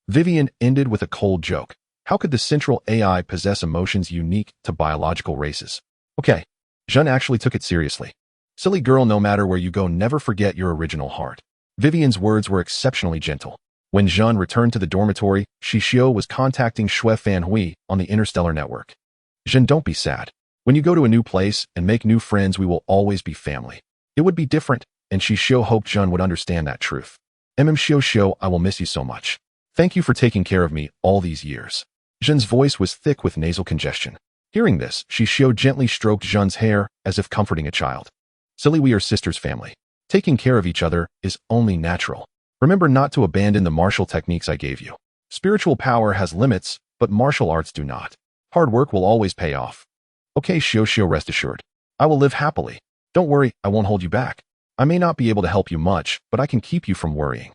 Vivian ended with a cold joke. How could the central AI possess emotions unique to biological races? Okay. Jean actually took it seriously. Silly girl, no matter where you go, never forget your original heart. Vivian's words were exceptionally gentle. When Jean returned to the dormitory, Xixiu was contacting Shui Fanhui on the interstellar network. Jean, don't be sad. When you go to a new place and make new friends, we will always be family. It would be different, and Xixiu hoped Jean would understand that truth. Xixiu, I will miss you so much. Thank you for taking care of me all these years. Jean's voice was thick with nasal congestion. Hearing this, Xixiu gently stroked Jean's hair as if comforting a child. Silly, we are sisters' family. Taking care of each other is only natural. Remember not to abandon the martial techniques I gave you. Spiritual power has limits, but martial arts do not. Hard work will always pay off. Okay, Xixiu, rest assured. I will live happily. Don't worry, I won't hold you back. I may not be able to help you much, but I can keep you from worrying.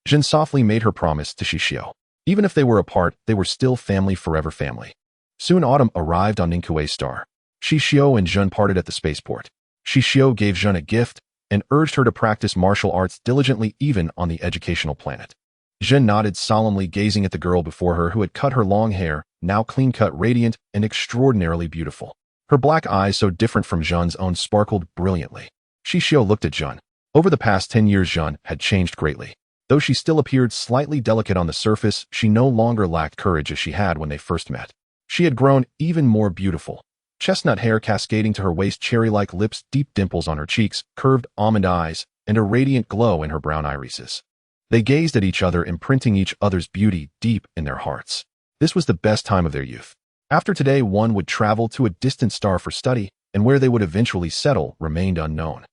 Jean softly made her promise to Xixiu. Even if they were apart, they were still family, forever family. Soon autumn arrived on Ningque Star. Xixiu and Jean parted at the spaceport. Xixiu gave Jean a gift and urged her to practice martial arts diligently, even on the educational planet. Jean nodded solemnly, gazing at the girl before her who had cut her long hair, now clean-cut, radiant, and extraordinarily beautiful. Her black eyes, so different from Jean's own, sparkled brilliantly. Xixiu looked at Jean. Over the past 10 years, Jean had changed greatly. Though she still appeared slightly delicate on the surface, she no longer lacked courage as she had when they first met. She had grown even more beautiful. Chestnut hair cascading to her waist, cherry-like lips, deep dimples on her cheeks, curved almond eyes, and a radiant glow in her brown irises. They gazed at each other, imprinting each other's beauty deep in their hearts. This was the best time of their youth. After today, one would travel to a distant star for study, and where they would eventually settle remained unknown.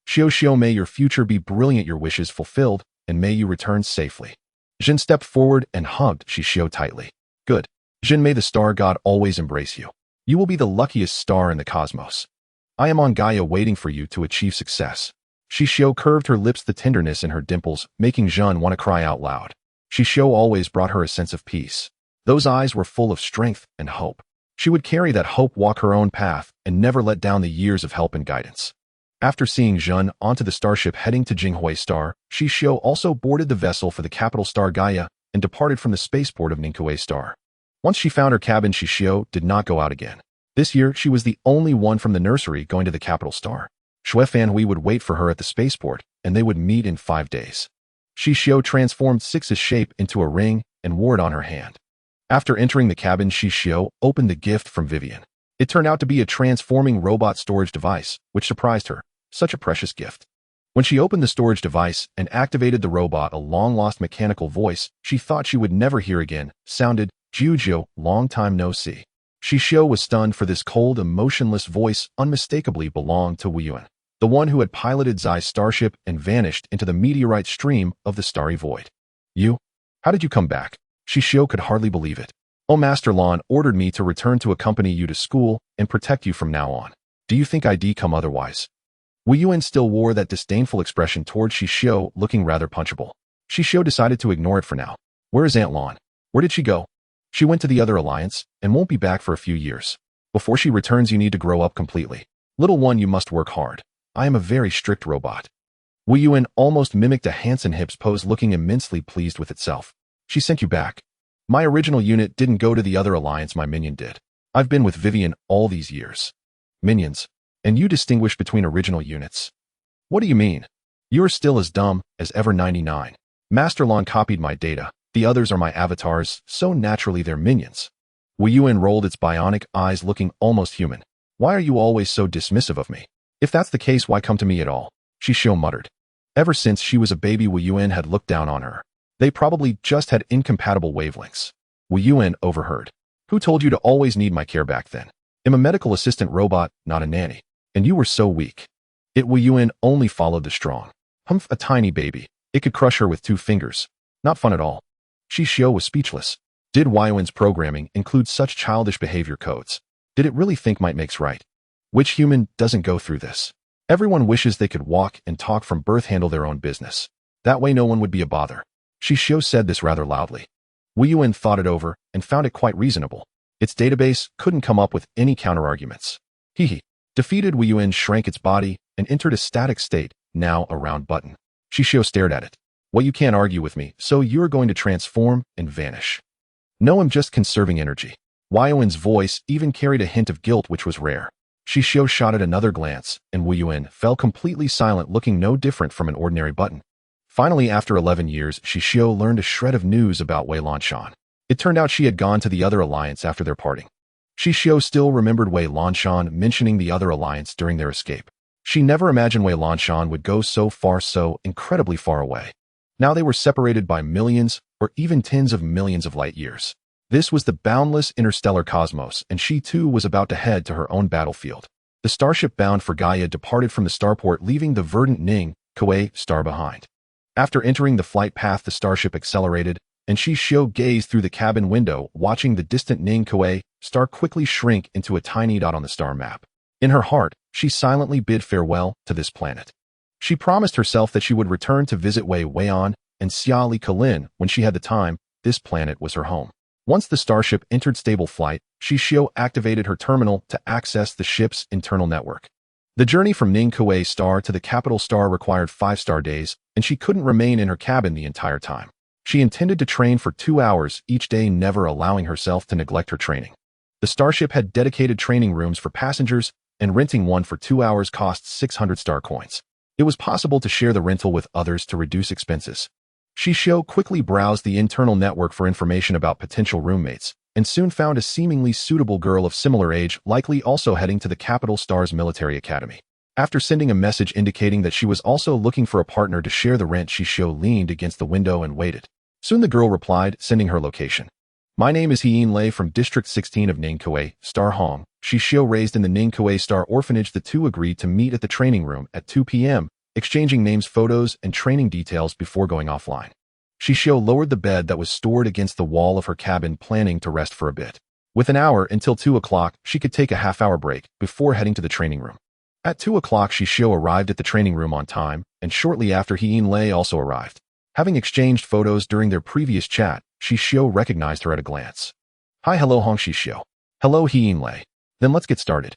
Xixiu, may your future be brilliant, your wishes fulfilled, and may you return safely. Jean stepped forward and hugged Xixiu tightly. Good. Jean, may the star god always embrace you. You will be the luckiest star in the cosmos. I am on Gaia waiting for you to achieve success. Xixiu curved her lips, the tenderness in her dimples making Jean want to cry out loud. Xixiu always brought her a sense of peace. Those eyes were full of strength and hope. She would carry that hope, walk her own path, and never let down the years of help and guidance. After seeing Jean onto the starship heading to Ningque Star, Xixiu also boarded the vessel for the capital star Gaia and departed from the spaceport of Ningque Star. Once she found her cabin, Xixiu did not go out again. This year, she was the only one from the nursery going to the capital star. Shui Fanhui would wait for her at the spaceport, and they would meet in 5 days. Xixiu transformed Six's shape into a ring and wore it on her hand. After entering the cabin, Xixiu opened the gift from Vivian. It turned out to be a transforming robot storage device, which surprised her. Such a precious gift. When she opened the storage device and activated the robot, a long-lost mechanical voice she thought she would never hear again sounded, "Xixiu, long time no see." Xixiu was stunned, for this cold, emotionless voice unmistakably belonged to Weiyuan, the one who had piloted Zai's starship and vanished into the meteorite stream of the starry void. You? How did you come back? Xixiu could hardly believe it. Oh, Master Lan ordered me to return to accompany you to school and protect you from now on. Do you think I'd come otherwise? Weiyuan still wore that disdainful expression towards Xixiu, looking rather punchable. Xixiu decided to ignore it for now. Where is Aunt Lan? Where did she go? She went to the other alliance and won't be back for a few years. Before she returns, you need to grow up completely. Little one, you must work hard. I am a very strict robot. Wu Yuan almost mimicked a Hansen hips pose, looking immensely pleased with itself. She sent you back. My original unit didn't go to the other alliance, my minion did. I've been with Vivian all these years. Minions. And you distinguish between original units. What do you mean? You're still as dumb as ever. 99. Master Lon copied my data. The others are my avatars, so naturally they're minions. Wu Yuan rolled its bionic eyes, looking almost human. Why are you always so dismissive of me? If that's the case, why come to me at all? Xixiu muttered. Ever since she was a baby, Wu Yuan had looked down on her. They probably just had incompatible wavelengths. Wu Yuan overheard. Who told you to always need my care back then? I'm a medical assistant robot, not a nanny. And you were so weak. Wu Yuan only followed the strong. Humph, a tiny baby. It could crush her with 2 fingers. Not fun at all. Xixiu was speechless. Did Wu Yuan's programming include such childish behavior codes? Did it really think might makes right? Which human doesn't go through this? Everyone wishes they could walk and talk from birth, handle their own business. That way no one would be a bother. Xixiu said this rather loudly. Wu Yuan thought it over and found it quite reasonable. Its database couldn't come up with any counterarguments. Hee. Defeated, Wu Yuan shrank its body and entered a static state, now a round button. Xixiu stared at it. Well, you can't argue with me, so you're going to transform and vanish. No, I'm just conserving energy. Wu Yuan's voice even carried a hint of guilt, which was rare. Xixiu shot at another glance, and Wu Yuan fell completely silent, looking no different from an ordinary button. Finally, after 11 years, Xixiu learned a shred of news about Wei Lanshan. It turned out she had gone to the other alliance after their parting. Xixiu still remembered Wei Lanshan mentioning the other alliance during their escape. She never imagined Wei Lanshan would go so far, so incredibly far away. Now they were separated by millions or even tens of millions of light years. This was the boundless interstellar cosmos, and she too was about to head to her own battlefield. The starship bound for Gaia departed from the starport, leaving the verdant Ning Kuei star behind. After entering the flight path, the starship accelerated, and Xixiu gazed through the cabin window, watching the distant Ning Kuei star quickly shrink into a tiny dot on the star map. In her heart, she silently bid farewell to this planet. She promised herself that she would return to visit Wei Weian and Xia Li Kalin when she had the time. This planet was her home. Once the starship entered stable flight, Xixiu activated her terminal to access the ship's internal network. The journey from Ning Kuei star to the capital star required 5 star days, and she couldn't remain in her cabin the entire time. She intended to train for 2 hours each day, never allowing herself to neglect her training. The starship had dedicated training rooms for passengers, and renting one for 2 hours cost 600 star coins. It was possible to share the rental with others to reduce expenses. Xixiu quickly browsed the internal network for information about potential roommates, and soon found a seemingly suitable girl of similar age, likely also heading to the capital star's military academy. After sending a message indicating that she was also looking for a partner to share the rent, Xixiu leaned against the window and waited. Soon the girl replied, sending her location. My name is Yin Lei from District 16 of Ning Kuei, Star Hong. Xixiu raised in the Ning Kuei Star Orphanage. The two agreed to meet at the training room at 2 p.m., exchanging names, photos, and training details before going offline. Xixiu lowered the bed that was stored against the wall of her cabin, planning to rest for a bit. With an hour until 2 o'clock, she could take a half-hour break before heading to the training room. At 2 o'clock, Xixiu arrived at the training room on time, and shortly after, Yin Lei also arrived. Having exchanged photos during their previous chat, Xixiu recognized her at a glance. Hi, hello Hong Xixiu. Hello Yin Lei. Then let's get started.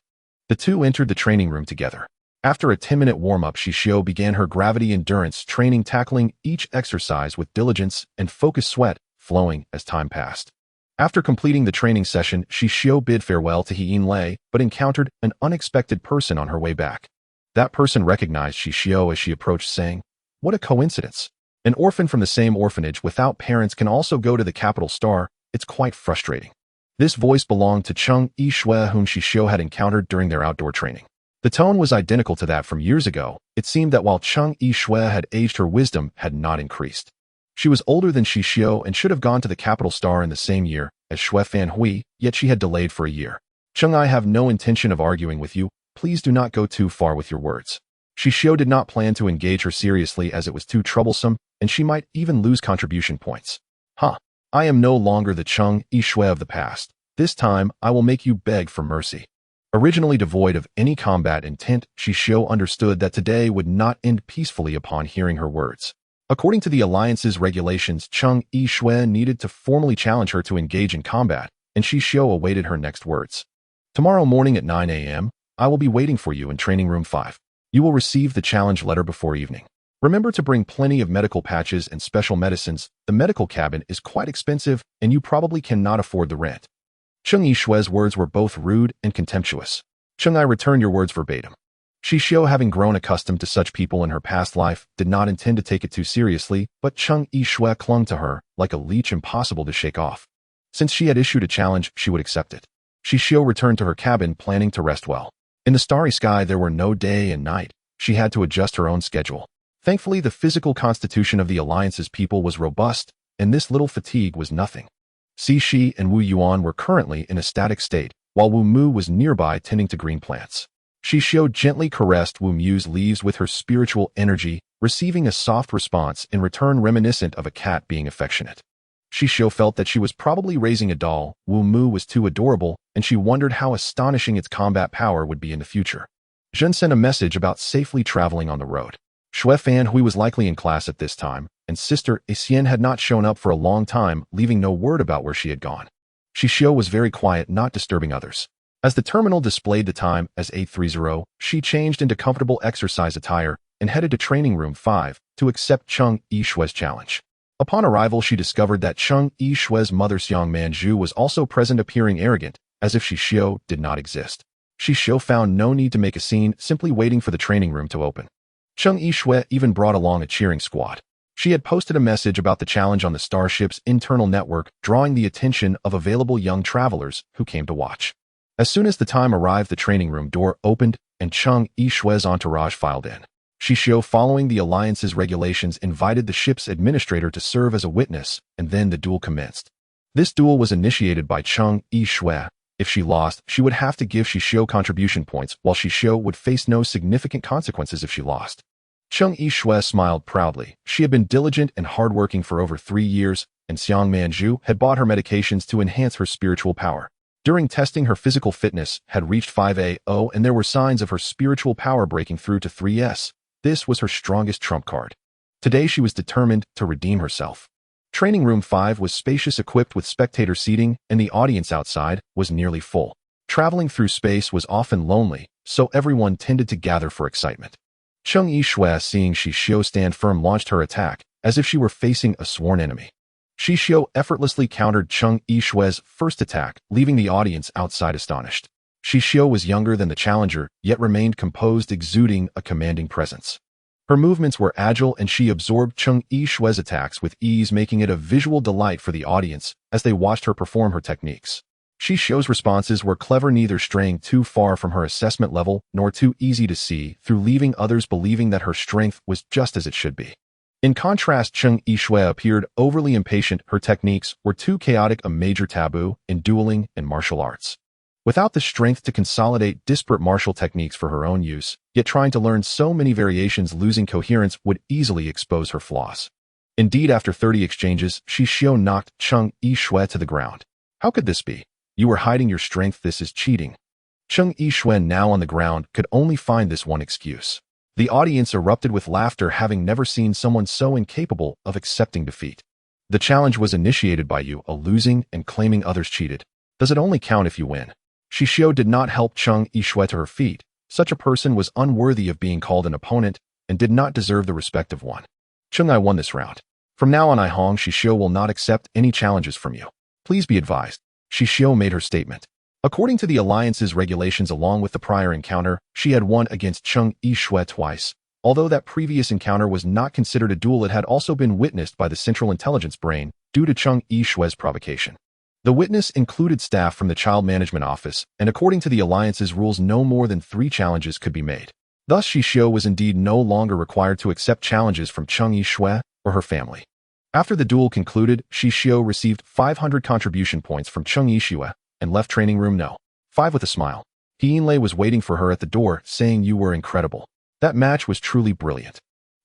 The two entered the training room together. After a 10-minute warm-up, Xixiu began her gravity endurance training, tackling each exercise with diligence and focused, sweat flowing as time passed. After completing the training session, Xixiu bid farewell to Yin Lei, but encountered an unexpected person on her way back. That person recognized Xixiu as she approached, saying, "What a coincidence. An orphan from the same orphanage without parents can also go to the capital star. It's quite frustrating." This voice belonged to Cheng Yishui, whom Xixiu had encountered during their outdoor training. The tone was identical to that from years ago. It seemed that while Cheng Yishui had aged, her wisdom had not increased. She was older than Xixiu and should have gone to the capital star in the same year as Shui Fanhui, yet she had delayed for a year. Cheng, I have no intention of arguing with you. Please do not go too far with your words. Xixiu did not plan to engage her seriously, as it was too troublesome, and she might even lose contribution points. I am no longer the Cheng Yishui of the past. This time, I will make you beg for mercy. Originally devoid of any combat intent, Xixiu understood that today would not end peacefully upon hearing her words. According to the Alliance's regulations, Cheng Yishui needed to formally challenge her to engage in combat, and Xixiu awaited her next words. Tomorrow morning at 9 a.m., I will be waiting for you in training room 5. You will receive the challenge letter before evening. Remember to bring plenty of medical patches and special medicines. The medical cabin is quite expensive, and you probably cannot afford the rent. Cheng Yishue's words were both rude and contemptuous. Cheng I return your words verbatim. Xixiu, having grown accustomed to such people in her past life, did not intend to take it too seriously, but Cheng Yishue clung to her like a leech impossible to shake off. Since she had issued a challenge, she would accept it. Xixiu returned to her cabin planning to rest well. In the starry sky there were no day and night. She had to adjust her own schedule. Thankfully, the physical constitution of the Alliance's people was robust, and this little fatigue was nothing. Cixi and Wu Yuan were currently in a static state, while Wu Mu was nearby tending to green plants. Xixiu gently caressed Wu Mu's leaves with her spiritual energy, receiving a soft response in return reminiscent of a cat being affectionate. Xixiu felt that she was probably raising a doll. Wu Mu was too adorable, and she wondered how astonishing its combat power would be in the future. Zhen sent a message about safely traveling on the road. Xue Fanhui was likely in class at this time, and Sister Xian had not shown up for a long time, leaving no word about where she had gone. Xixiu was very quiet, not disturbing others. As the terminal displayed the time as 8:30, she changed into comfortable exercise attire and headed to training room 5 to accept Cheng Yishue's challenge. Upon arrival, she discovered that Cheng Yishue's mother Xiang Manju was also present, appearing arrogant, as if Xixiu did not exist. Xixiu found no need to make a scene, simply waiting for the training room to open. Cheng Yishue even brought along a cheering squad. She had posted a message about the challenge on the starship's internal network, drawing the attention of available young travelers who came to watch. As soon as the time arrived, the training room door opened, and Cheng Yishue's entourage filed in. Xixiu, following the Alliance's regulations, invited the ship's administrator to serve as a witness, and then the duel commenced. This duel was initiated by Cheng Yishue. If she lost, she would have to give Xixiu contribution points, while Xixiu would face no significant consequences if she lost. Cheng Yishue smiled proudly. She had been diligent and hardworking for over 3 years, and Xiang Manju had bought her medications to enhance her spiritual power. During testing, her physical fitness had reached 5A0, and there were signs of her spiritual power breaking through to 3S. This was her strongest trump card. Today she was determined to redeem herself. Training room 5 was spacious, equipped with spectator seating, and the audience outside was nearly full. Traveling through space was often lonely, so everyone tended to gather for excitement. Cheng Yishue, seeing Xixiu stand firm, launched her attack, as if she were facing a sworn enemy. Xixiu effortlessly countered Cheng Yishue's first attack, leaving the audience outside astonished. Xixiu was younger than the challenger, yet remained composed, exuding a commanding presence. Her movements were agile, and she absorbed Cheng Yishue's attacks with ease, making it a visual delight for the audience as they watched her perform her techniques. Xixiu's responses were clever, neither straying too far from her assessment level nor too easy to see through, leaving others believing that her strength was just as it should be. In contrast, Cheng Yishue appeared overly impatient. Her techniques were too chaotic, a major taboo in dueling and martial arts. Without the strength to consolidate disparate martial techniques for her own use, yet trying to learn so many variations, losing coherence would easily expose her flaws. Indeed, after 30 exchanges, Xixiu knocked Cheng Yishue to the ground. How could this be? You were hiding your strength. This is cheating. Cheng Yishue, now on the ground, could only find this one excuse. The audience erupted with laughter, having never seen someone so incapable of accepting defeat. The challenge was initiated by you, losing and claiming others cheated. Does it only count if you win? Xixiu did not help Cheng Yishue to her feet. Such a person was unworthy of being called an opponent and did not deserve the respect of one. Cheng, I won this round. From now on, Hong Xixiu will not accept any challenges from you. Please be advised. Xixiu made her statement. According to the Alliance's regulations, along with the prior encounter, she had won against Cheng Yishue twice. Although that previous encounter was not considered a duel, it had also been witnessed by the Central Intelligence Brain due to Cheng Yishue's provocation. The witness included staff from the Child Management Office, and according to the Alliance's rules, no more than 3 challenges could be made. Thus, Xixiu was indeed no longer required to accept challenges from Cheng Yishue or her family. After the duel concluded, Xixiu received 500 contribution points from Cheng Yishue and left training room No. 5 with a smile. He Yinlei was waiting for her at the door, saying, "You were incredible. That match was truly brilliant.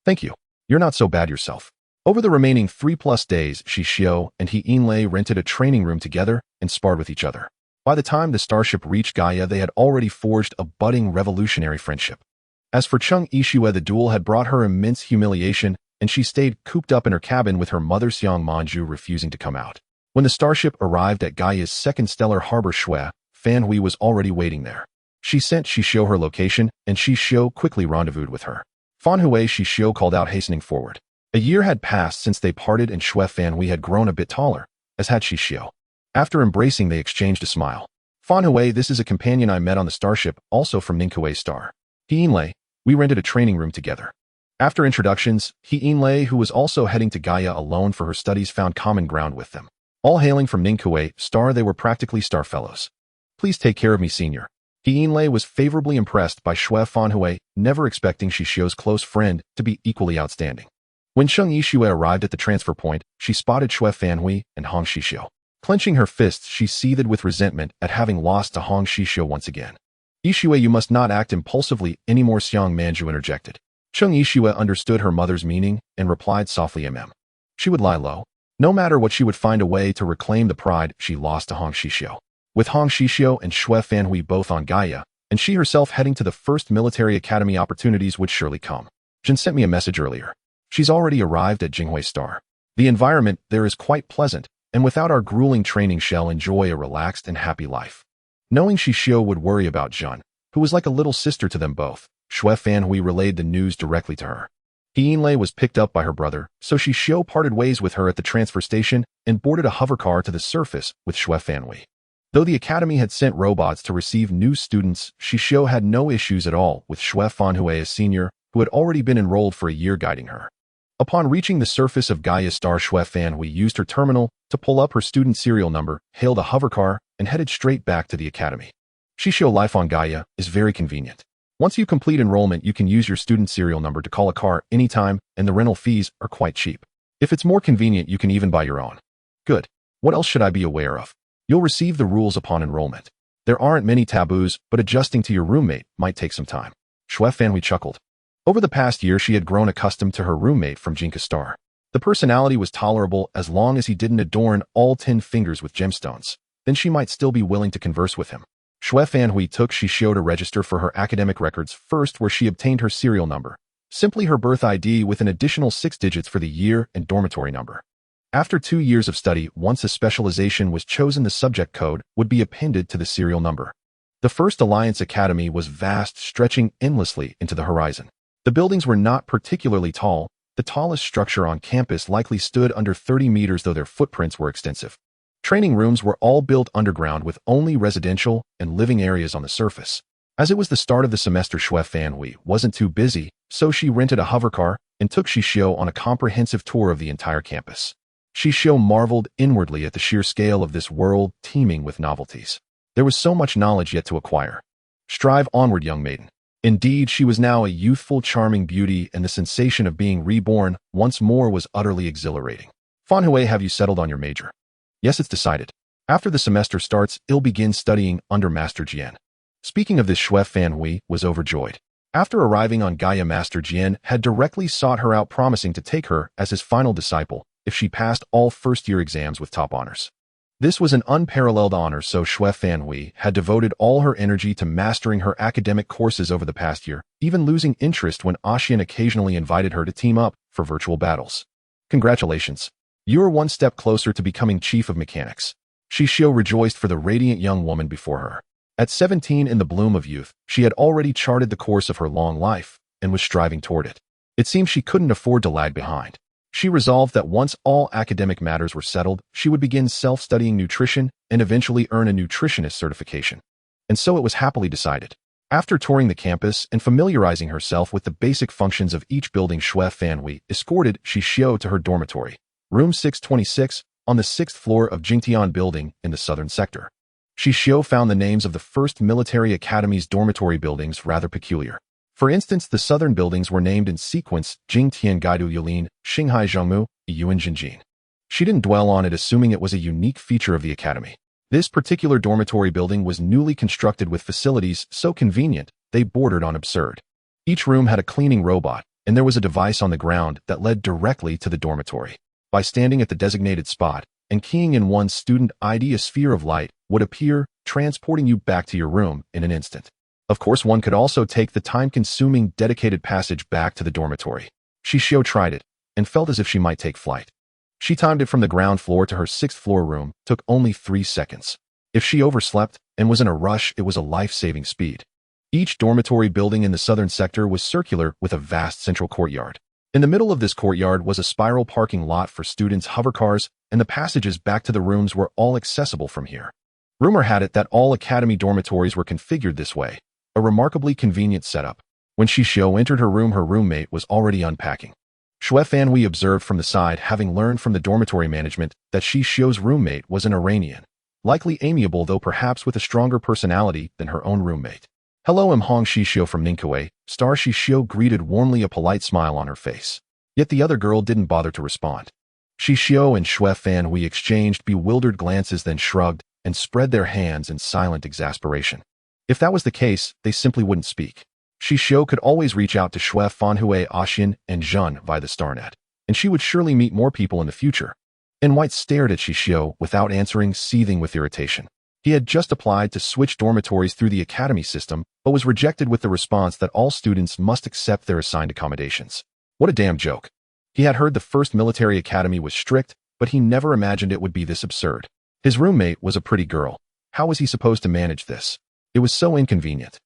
Thank you. You're not so bad yourself." Over the remaining 3+ days, Xixiu and He Yinlei rented a training room together and sparred with each other. By the time the starship reached Gaia, they had already forged a budding revolutionary friendship. As for Cheng Yishue, the duel had brought her immense humiliation, and she stayed cooped up in her cabin with her mother Xiang Manju refusing to come out. When the starship arrived at Gaia's second stellar harbor, Shui, Fan Hui was already waiting there. She sent Xixiu her location, and Xixiu quickly rendezvoused with her. Fan Hui Xixiu called out, hastening forward. A year had passed since they parted, and Fan Hui had grown a bit taller, as had Xixiu. After embracing, they exchanged a smile. Fan Hui, this is a companion I met on the starship, also from Ningkuei Star. He Inlay, we rented a training room together. After introductions, He Inlay, who was also heading to Gaia alone for her studies, found common ground with them. All hailing from Ningkuei Star, they were practically star fellows. Please take care of me, senior. He Inlay was favorably impressed by Fan Hui, never expecting Xixiu's close friend to be equally outstanding. When Sheng Yixue arrived at the transfer point, she spotted Fan Hui and Hong Xixiu. Clenching her fists, she seethed with resentment at having lost to Hong Xixiu once again. Yixue, you must not act impulsively anymore, Xiang Manju interjected. Sheng Yixue understood her mother's meaning and replied softly, She would lie low. No matter what, she would find a way to reclaim the pride she lost to Hong Xixiu. With Hong Xixiu and Fan Hui both on Gaia, and she herself heading to the first military academy, opportunities would surely come. Jin sent me a message earlier. She's already arrived at Jinghui Star. The environment there is quite pleasant, and without our grueling training shall enjoy a relaxed and happy life. Knowing Xixiu would worry about Jun, who was like a little sister to them both, Fan Hui relayed the news directly to her. He Inlay was picked up by her brother, so Xixiu parted ways with her at the transfer station and boarded a hovercar to the surface with Fan Hui. Though the academy had sent robots to receive new students, Xixiu had no issues at all with Fan Hui, a senior who had already been enrolled for a year, guiding her. Upon reaching the surface of Gaia Star, Fan Hui used her terminal to pull up her student serial number, hailed a hovercar, and headed straight back to the academy. Xixiu life on Gaia is very convenient. Once you complete enrollment, you can use your student serial number to call a car anytime, and the rental fees are quite cheap. If it's more convenient, you can even buy your own. Good. What else should I be aware of? You'll receive the rules upon enrollment. There aren't many taboos, but adjusting to your roommate might take some time. Fan Hui chuckled. Over the past year, she had grown accustomed to her roommate from Jinka Star. The personality was tolerable as long as he didn't adorn all 10 fingers with gemstones. Then she might still be willing to converse with him. Fan Hui took Xixiu to register for her academic records first, where she obtained her serial number, simply her birth ID with an additional 6 digits for the year and dormitory number. After 2 years of study, once a specialization was chosen, the subject code would be appended to the serial number. The First Alliance Academy was vast, stretching endlessly into the horizon. The buildings were not particularly tall. The tallest structure on campus likely stood under 30 meters, though their footprints were extensive. Training rooms were all built underground with only residential and living areas on the surface. As it was the start of the semester, Fan Hui wasn't too busy, so she rented a hovercar and took Xixiu on a comprehensive tour of the entire campus. Xixiu marveled inwardly at the sheer scale of this world teeming with novelties. There was so much knowledge yet to acquire. Strive onward, young maiden. Indeed, she was now a youthful, charming beauty, and the sensation of being reborn once more was utterly exhilarating. Fan Hui, have you settled on your major? Yes, it's decided. After the semester starts, I'll begin studying under Master Jian. Speaking of this, Fan Hui was overjoyed. After arriving on Gaia, Master Jian had directly sought her out, promising to take her as his final disciple if she passed all first-year exams with top honors. This was an unparalleled honor, so Fan Hui had devoted all her energy to mastering her academic courses over the past year, even losing interest when Xian occasionally invited her to team up for virtual battles. Congratulations. You are one step closer to becoming chief of mechanics. Xixiu rejoiced for the radiant young woman before her. At 17, in the bloom of youth, she had already charted the course of her long life and was striving toward it. It seemed she couldn't afford to lag behind. She resolved that once all academic matters were settled, she would begin self-studying nutrition and eventually earn a nutritionist certification. And so it was happily decided. After touring the campus and familiarizing herself with the basic functions of each building, Fan Hui escorted Xixiu to her dormitory, room 626, on the 6th floor of Jingtian Building in the southern sector. Xixiu found the names of the first military academy's dormitory buildings rather peculiar. For instance, the southern buildings were named in sequence Jingtian Gaidu Yulin, Xinghai Zhongmu, Yuan Jinjin. She didn't dwell on it, assuming it was a unique feature of the academy. This particular dormitory building was newly constructed with facilities so convenient they bordered on absurd. Each room had a cleaning robot, and there was a device on the ground that led directly to the dormitory. By standing at the designated spot and keying in one's student ID, a sphere of light would appear, transporting you back to your room in an instant. Of course, one could also take the time-consuming dedicated passage back to the dormitory. Xixiu tried it and felt as if she might take flight. She timed it from the ground floor to her 6th floor room, took only 3 seconds. If she overslept, and was in a rush. It was a life-saving speed. Each dormitory building in the southern sector was circular with a vast central courtyard. In the middle of this courtyard was a spiral parking lot for students' hovercars, and the passages back to the rooms were all accessible from here. Rumor had it that all academy dormitories were configured this way, a remarkably convenient setup. When Xixiu entered her room, her roommate was already unpacking. Xue Fanhui observed from the side, having learned from the dormitory management that Xixiu's roommate was an Iranian, likely amiable though perhaps with a stronger personality than her own roommate. "Hello, I'm Hong Xixiu from Ninghui." Star Xixiu greeted warmly, a polite smile on her face. Yet the other girl didn't bother to respond. Xixiu and Xue Fanhui exchanged bewildered glances, then shrugged and spread their hands in silent exasperation. If that was the case, they simply wouldn't speak. Xixiu could always reach out to Xue Fanhui, Axian, and Zhun via the Starnet, and she would surely meet more people in the future. And White stared at Xixiu without answering, seething with irritation. He had just applied to switch dormitories through the academy system, but was rejected with the response that all students must accept their assigned accommodations. What a damn joke. He had heard the first military academy was strict, but he never imagined it would be this absurd. His roommate was a pretty girl. How was he supposed to manage this? It was so inconvenient.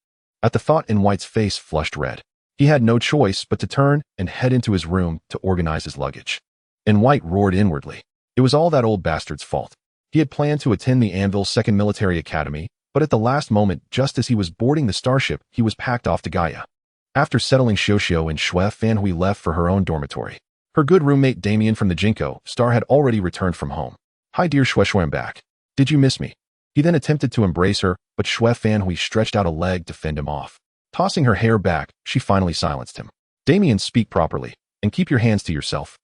At the thought, in White's face flushed red. He had no choice but to turn and head into his room to organize his luggage. And White roared inwardly. It was all that old bastard's fault. He had planned to attend the Anvil Second Military Academy, but at the last moment, just as he was boarding the starship, he was packed off to Gaia. After settling, Xixiu and Xue Fanhui left for her own dormitory. Her good roommate Damien from the Jinko Star had already returned from home. "Hi dear Xue, I'm back. Did you miss me?" He then attempted to embrace her, but Xue Fanhui stretched out a leg to fend him off. Tossing her hair back, she finally silenced him. "Damien, speak properly, and keep your hands to yourself.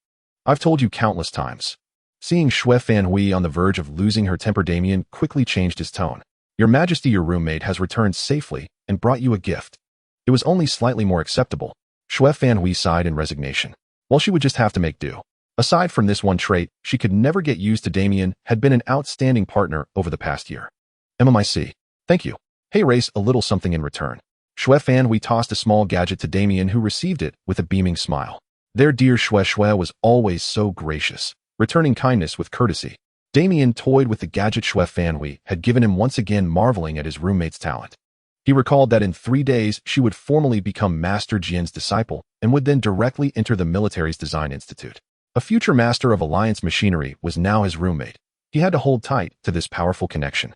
I've told you countless times." Seeing Xue Fanhui on the verge of losing her temper, Damien quickly changed his tone. "Your Majesty, your roommate has returned safely and brought you a gift." It was only slightly more acceptable. Xue Fanhui sighed in resignation. Well, she would just have to make do. Aside from this one trait, she could never get used to. Damien had been an outstanding partner over the past year. "MMIC. Thank you. Hey, race a little something in return." Xue Fanhui tossed a small gadget to Damien, who received it with a beaming smile. Their dear Xue was always so gracious, returning kindness with courtesy. Damien toyed with the gadget Xue Fanhui had given him, once again marveling at his roommate's talent. He recalled that in 3 days she would formally become Master Jian's disciple and would then directly enter the military's design institute. A future master of Alliance machinery was now his roommate. He had to hold tight to this powerful connection.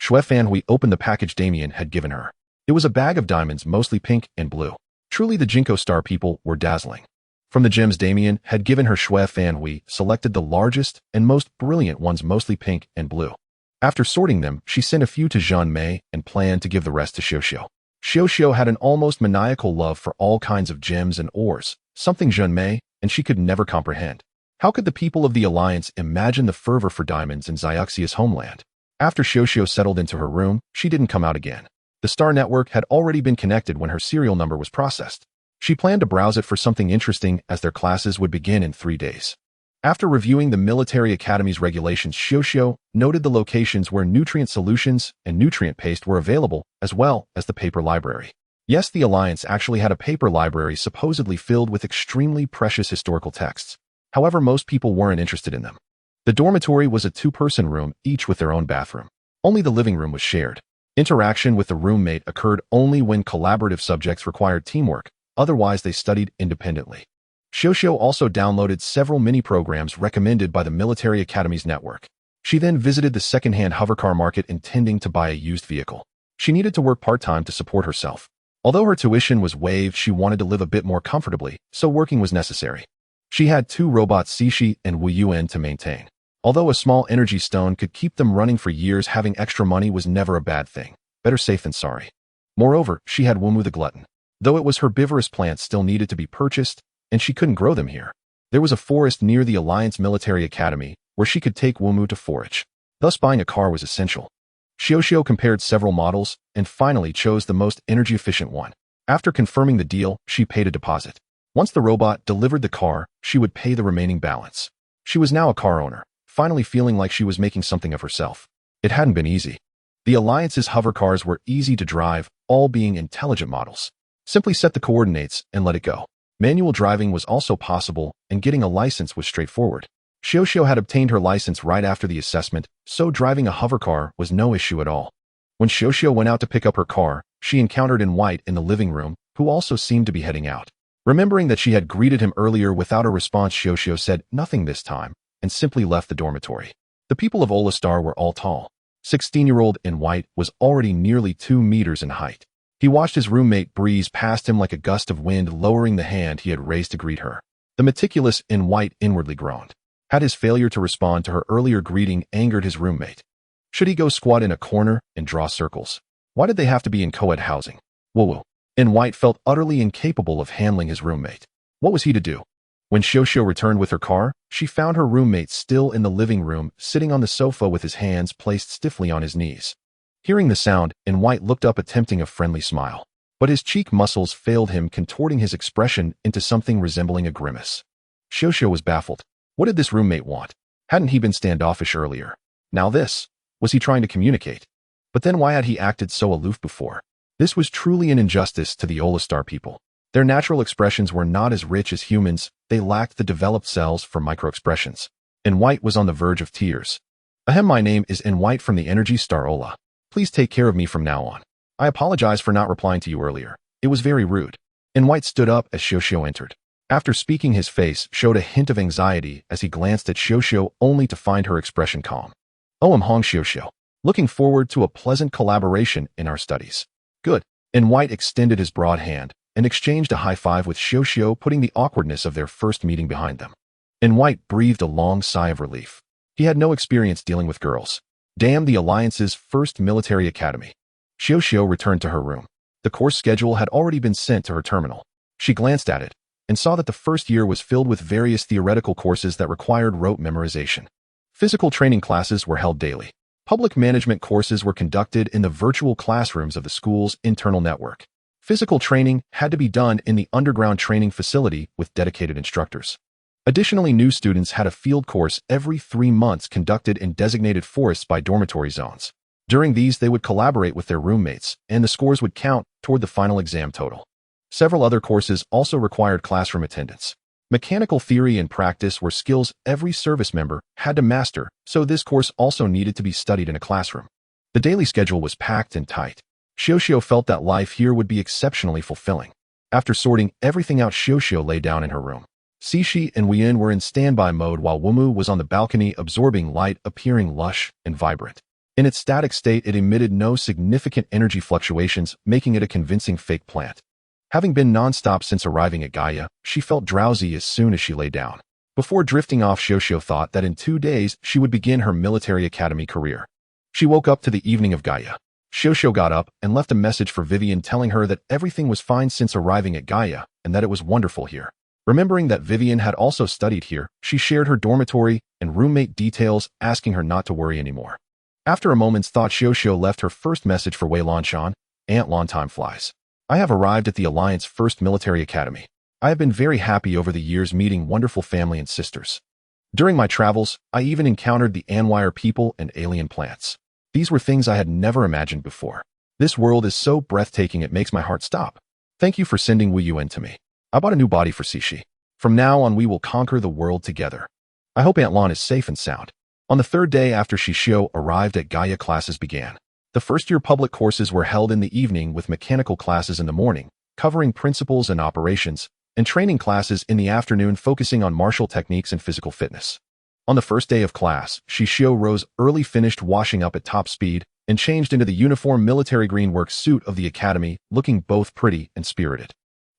Xue Fanhui opened the package Damien had given her. It was a bag of diamonds, mostly pink and blue. Truly, the Jinko Star people were dazzling. From the gems Damien had given her, Xue Fanhui selected the largest and most brilliant ones, mostly pink and blue. After sorting them, she sent a few to Zhun Mei and planned to give the rest to Xixiu. Xixiu had an almost maniacal love for all kinds of gems and ores, something Zhun Mei and she could never comprehend. How could the people of the Alliance imagine the fervor for diamonds in Xixiu's homeland? After Xixiu settled into her room, she didn't come out again. The Star Network had already been connected when her serial number was processed. She planned to browse it for something interesting, as their classes would begin in 3 days. After reviewing the military academy's regulations, Xixiu noted the locations where nutrient solutions and nutrient paste were available, as well as the paper library. Yes, the Alliance actually had a paper library supposedly filled with extremely precious historical texts. However, most people weren't interested in them. The dormitory was a 2-person room, each with their own bathroom. Only the living room was shared. Interaction with the roommate occurred only when collaborative subjects required teamwork, otherwise they studied independently. Xixiu also downloaded several mini-programs recommended by the Military Academy's network. She then visited the second-hand hovercar market, intending to buy a used vehicle. She needed to work part-time to support herself. Although her tuition was waived, she wanted to live a bit more comfortably, so working was necessary. She had 2 robots, Cixi and Wu Yuan, to maintain. Although a small energy stone could keep them running for years, having extra money was never a bad thing. Better safe than sorry. Moreover, she had Wumu the glutton. Though it was herbivorous plants still needed to be purchased, and she couldn't grow them here. There was a forest near the Alliance Military Academy where she could take Wumu to forage. Thus, buying a car was essential. Xixiu compared several models and finally chose the most energy-efficient one. After confirming the deal, she paid a deposit. Once the robot delivered the car, she would pay the remaining balance. She was now a car owner, finally feeling like she was making something of herself. It hadn't been easy. The Alliance's hovercars were easy to drive, all being intelligent models. Simply set the coordinates and let it go. Manual driving was also possible, and getting a license was straightforward. Xixiu had obtained her license right after the assessment, so driving a hovercar was no issue at all. When Xixiu went out to pick up her car, she encountered In White in the living room, who also seemed to be heading out. Remembering that she had greeted him earlier without a response, Xixiu said nothing this time and simply left the dormitory. The people of Olastar were all tall. 16-year-old In White was already nearly 2 meters in height. He watched his roommate breeze past him like a gust of wind, lowering the hand he had raised to greet her. The meticulous In White inwardly groaned. Had his failure to respond to her earlier greeting angered his roommate? Should he go squat in a corner and draw circles? Why did they have to be in co-ed housing? Woo-woo. In White felt utterly incapable of handling his roommate. What was he to do? When Xixiu returned with her car, she found her roommate still in the living room, sitting on the sofa with his hands placed stiffly on his knees. Hearing the sound, In White looked up, attempting a friendly smile. But his cheek muscles failed him, contorting his expression into something resembling a grimace. Xixiu was baffled. What did this roommate want? Hadn't he been standoffish earlier? Now this? Was he trying to communicate? But then why had he acted so aloof before? This was truly an injustice to the Olastar people. Their natural expressions were not as rich as humans, they lacked the developed cells for microexpressions. In White was on the verge of tears. Ahem, my name is In White from the Energy Star Ola. Please take care of me from now on. I apologize for not replying to you earlier. It was very rude. In White stood up as Xixiu entered. After speaking, his face showed a hint of anxiety as he glanced at Xixiu, only to find her expression calm. Oh, I'm Hong Xixiu. Looking forward to a pleasant collaboration in our studies. Good. In White extended his broad hand and exchanged a high five with Xixiu, putting the awkwardness of their first meeting behind them. In White breathed a long sigh of relief. He had no experience dealing with girls. Damn the Alliance's first military academy. Xixiu returned to her room. The course schedule had already been sent to her terminal. She glanced at it and saw that the first year was filled with various theoretical courses that required rote memorization. Physical training classes were held daily. Public management courses were conducted in the virtual classrooms of the school's internal network. Physical training had to be done in the underground training facility with dedicated instructors. Additionally, new students had a field course every 3 months conducted in designated forests by dormitory zones. During these, they would collaborate with their roommates, and the scores would count toward the final exam total. Several other courses also required classroom attendance. Mechanical theory and practice were skills every service member had to master, so this course also needed to be studied in a classroom. The daily schedule was packed and tight. Xixiu felt that life here would be exceptionally fulfilling. After sorting everything out, Xixiu lay down in her room. Cixi and Wein were in standby mode while Wumu was on the balcony absorbing light, appearing lush and vibrant. In its static state, it emitted no significant energy fluctuations, making it a convincing fake plant. Having been non-stop since arriving at Gaia, she felt drowsy as soon as she lay down. Before drifting off, Xixiu thought that in 2 days she would begin her military academy career. She woke up to the evening of Gaia. Xixiu got up and left a message for Vivian telling her that everything was fine since arriving at Gaia and that it was wonderful here. Remembering that Vivian had also studied here, she shared her dormitory and roommate details, asking her not to worry anymore. After a moment's thought, Xixiu left her first message for Wei Lanshan. Aunt Lon, time flies. I have arrived at the Alliance First Military Academy. I have been very happy over the years meeting wonderful family and sisters. During my travels, I even encountered the Anwire people and alien plants. These were things I had never imagined before. This world is so breathtaking it makes my heart stop. Thank you for sending Wu Yuan to me. I bought a new body for Cixi. From now on we will conquer the world together. I hope Aunt Lon is safe and sound. On the 3rd day after Xixiu arrived at Gaia, classes began. The first-year public courses were held in the evening with mechanical classes in the morning, covering principles and operations, and training classes in the afternoon focusing on martial techniques and physical fitness. On the first day of class, Xixiu rose early, finished washing up at top speed, and changed into the uniform military green work suit of the academy, looking both pretty and spirited.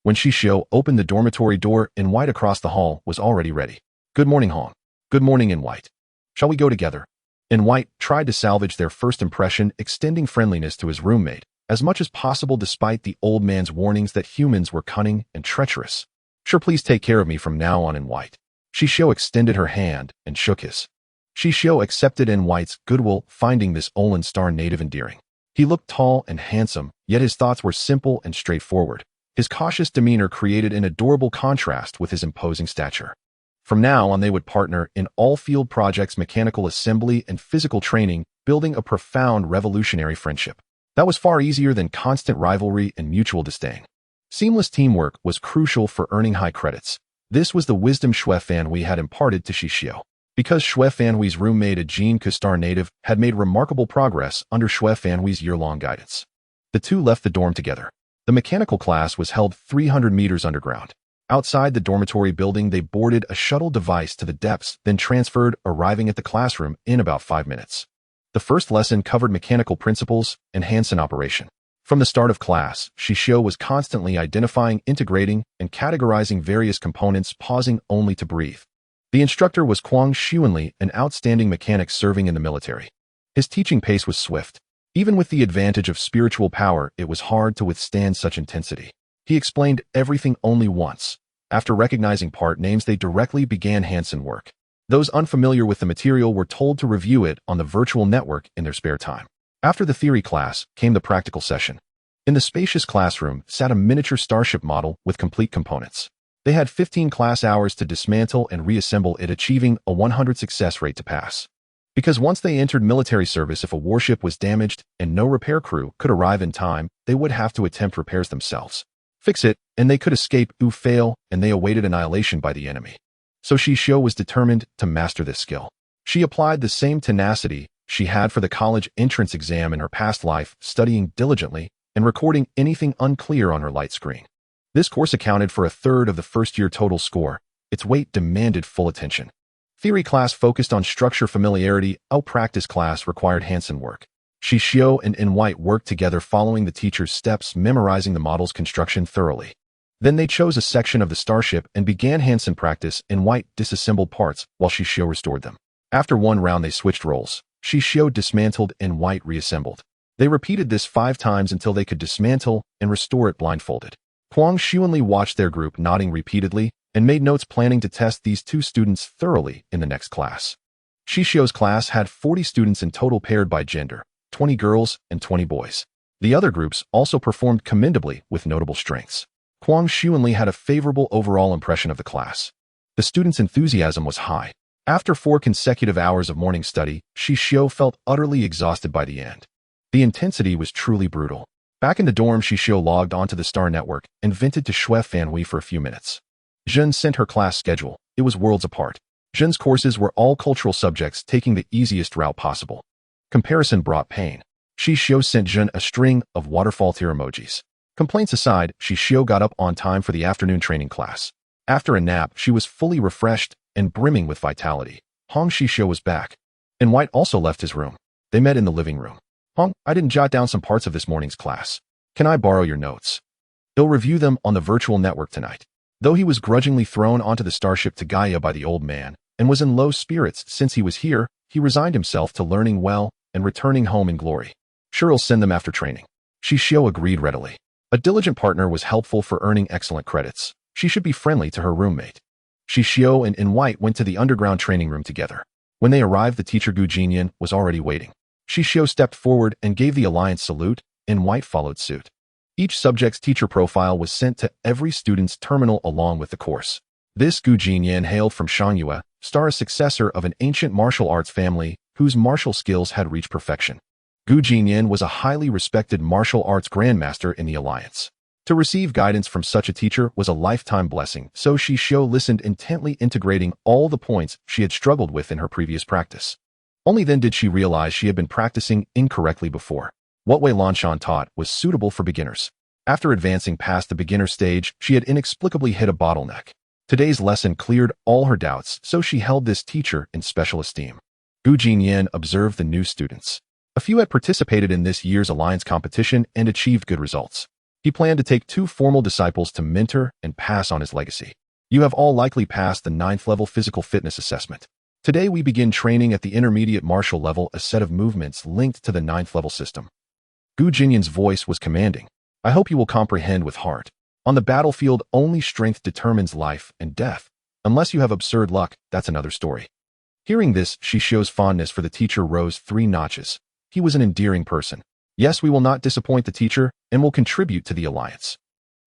When Xixiu opened the dormitory door, In White across the hall was already ready. Good morning, Hong. Good morning, In White. Shall we go together? In White tried to salvage their first impression, extending friendliness to his roommate as much as possible despite the old man's warnings that humans were cunning and treacherous. Sure, please take care of me from now on, In White. Xixiu extended her hand and shook his. Xixiu accepted In White's goodwill, finding this Olan Star native endearing. He looked tall and handsome, yet his thoughts were simple and straightforward. His cautious demeanor created an adorable contrast with his imposing stature. From now on, they would partner in all field projects, mechanical assembly, and physical training, building a profound revolutionary friendship. That was far easier than constant rivalry and mutual disdain. Seamless teamwork was crucial for earning high credits. This was the wisdom Xue Fanhui had imparted to Xixiu. Because Xue Fanhui's roommate, a Jean Kustar native, had made remarkable progress under Xue Fanhui's year-long guidance. The two left the dorm together. The mechanical class was held 300 meters underground. Outside the dormitory building, they boarded a shuttle device to the depths, then transferred, arriving at the classroom in about 5 minutes. The first lesson covered mechanical principles and Hansen operation. From the start of class, Xixiu was constantly identifying, integrating, and categorizing various components, pausing only to breathe. The instructor was Kwang Xuanli, an outstanding mechanic serving in the military. His teaching pace was swift. Even with the advantage of spiritual power, it was hard to withstand such intensity. He explained everything only once. After recognizing part names, they directly began Hansen work. Those unfamiliar with the material were told to review it on the virtual network in their spare time. After the theory class came the practical session. In the spacious classroom sat a miniature starship model with complete components. They had 15 class hours to dismantle and reassemble it, achieving a 100 success rate to pass. Because once they entered military service, if a warship was damaged and no repair crew could arrive in time, they would have to attempt repairs themselves. Fix it, and they could escape. Fail, and they awaited annihilation by the enemy. So Xixiu was determined to master this skill. She applied the same tenacity she had for the college entrance exam in her past life, studying diligently and recording anything unclear on her light screen. This course accounted for a third of the first-year total score. Its weight demanded full attention. Theory class focused on structure familiarity. Practice class required Hansen work. Xixiu and White worked together, following the teacher's steps, memorizing the model's construction thoroughly. Then they chose a section of the starship and began Hansen practice. White disassembled parts while Xixiu restored them. After one round, they switched roles. Xixiu dismantled and White reassembled. They repeated this 5 times until they could dismantle and restore it blindfolded. Kwang Xuanli watched their group, nodding repeatedly, and made notes, planning to test these 2 students thoroughly in the next class. Xixiu's class had 40 students in total, paired by gender, 20 girls and 20 boys. The other groups also performed commendably with notable strengths. Kwang Xuanli had a favorable overall impression of the class. The students' enthusiasm was high. After 4 consecutive hours of morning study, Xixiu felt utterly exhausted by the end. The intensity was truly brutal. Back in the dorm, Xixiu logged onto the Star Network and vented to Xue Fanhui for a few minutes. Zhen sent her class schedule. It was worlds apart. Zhen's courses were all cultural subjects, taking the easiest route possible. Comparison brought pain. Xixiu sent Zhen a string of waterfall tear emojis. Complaints aside, Xixiu got up on time for the afternoon training class. After a nap, she was fully refreshed and brimming with vitality. Hong Xixiu was back. And White also left his room. They met in the living room. Hong, I didn't jot down some parts of this morning's class. Can I borrow your notes? He'll review them on the virtual network tonight. Though he was grudgingly thrown onto the starship to Gaia by the old man and was in low spirits since he was here, he resigned himself to learning well and returning home in glory. Sure, he'll send them after training. Xixiu agreed readily. A diligent partner was helpful for earning excellent credits. She should be friendly to her roommate. Xixiu and White went to the underground training room together. When they arrived, the teacher Gu Jinyan was already waiting. Xixiu stepped forward and gave the alliance salute, and White followed suit. Each subject's teacher profile was sent to every student's terminal along with the course. This Gu Jinyan hailed from Shangyue, Stellaris, successor of an ancient martial arts family whose martial skills had reached perfection. Gu Jinyan was a highly respected martial arts grandmaster in the alliance. To receive guidance from such a teacher was a lifetime blessing, so Xixiu listened intently, integrating all the points she had struggled with in her previous practice. Only then did she realize she had been practicing incorrectly before. What Wei Lanshan taught was suitable for beginners. After advancing past the beginner stage, she had inexplicably hit a bottleneck. Today's lesson cleared all her doubts, so she held this teacher in special esteem. Gu Jinyan observed the new students. A few had participated in this year's alliance competition and achieved good results. He planned to take 2 formal disciples to mentor and pass on his legacy. You have all likely passed the 9th level physical fitness assessment. Today we begin training at the intermediate martial level, a set of movements linked to the 9th level system. Gu Jinyan's voice was commanding. I hope you will comprehend with heart. On the battlefield, only strength determines life and death. Unless you have absurd luck, that's another story. Hearing this, Xixiu's fondness for the teacher rose 3 notches. He was an endearing person. Yes, we will not disappoint the teacher and will contribute to the alliance.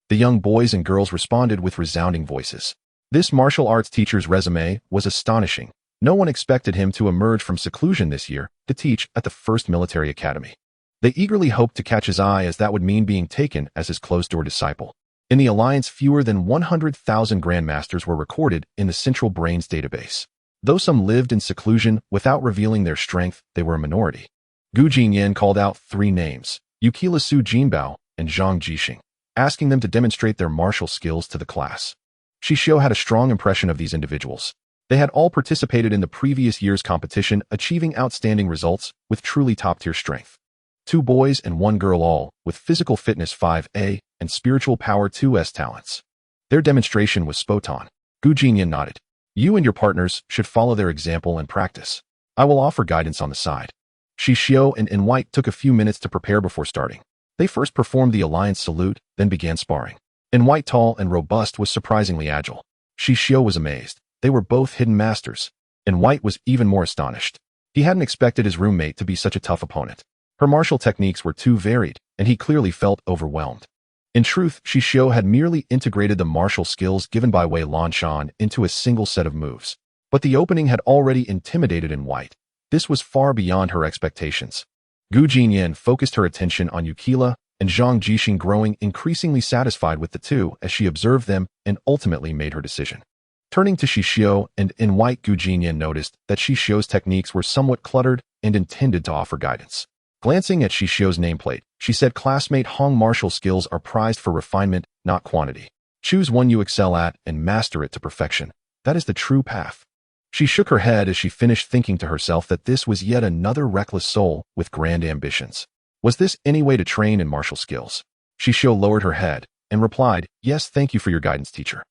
The young boys and girls responded with resounding voices. This martial arts teacher's resume was astonishing. No one expected him to emerge from seclusion this year to teach at the first military academy. They eagerly hoped to catch his eye, as that would mean being taken as his closed-door disciple. In the alliance, fewer than 100,000 grandmasters were recorded in the Central Brains database. Though some lived in seclusion without revealing their strength, they were a minority. Gu Jinyan called out 3 names, Yukila Su Jinbao and Zhang Jixing, asking them to demonstrate their martial skills to the class. Xixiu had a strong impression of these individuals. They had all participated in the previous year's competition, achieving outstanding results with truly top-tier strength. 2 boys and 1 girl, all with physical fitness 5A and spiritual power 2S talents. Their demonstration was spot on. Gu Jinyan nodded. You and your partners should follow their example and practice. I will offer guidance on the side. Xixiu and White took a few minutes to prepare before starting. They first performed the alliance salute, then began sparring. White, tall and robust, was surprisingly agile. Xixiu was amazed. They were both hidden masters. White was even more astonished. He hadn't expected his roommate to be such a tough opponent. Her martial techniques were too varied, and he clearly felt overwhelmed. In truth, Xixiu had merely integrated the martial skills given by Wei Lanshan into a single set of moves. But the opening had already intimidated White. This was far beyond her expectations. Gu Jinyan focused her attention on Yukila and Zhang Jixing, growing increasingly satisfied with the two as she observed them and ultimately made her decision. Turning to Xixiu and White, Gu Jinyan noticed that Xixiu's techniques were somewhat cluttered and intended to offer guidance. Glancing at Xixiu's nameplate, she said, "Classmate Hong, martial skills are prized for refinement, not quantity. Choose one you excel at and master it to perfection. That is the true path." She shook her head as she finished, thinking to herself that this was yet another reckless soul with grand ambitions. Was this any way to train in martial skills? Xixiu lowered her head and replied, "Yes, thank you for your guidance, teacher."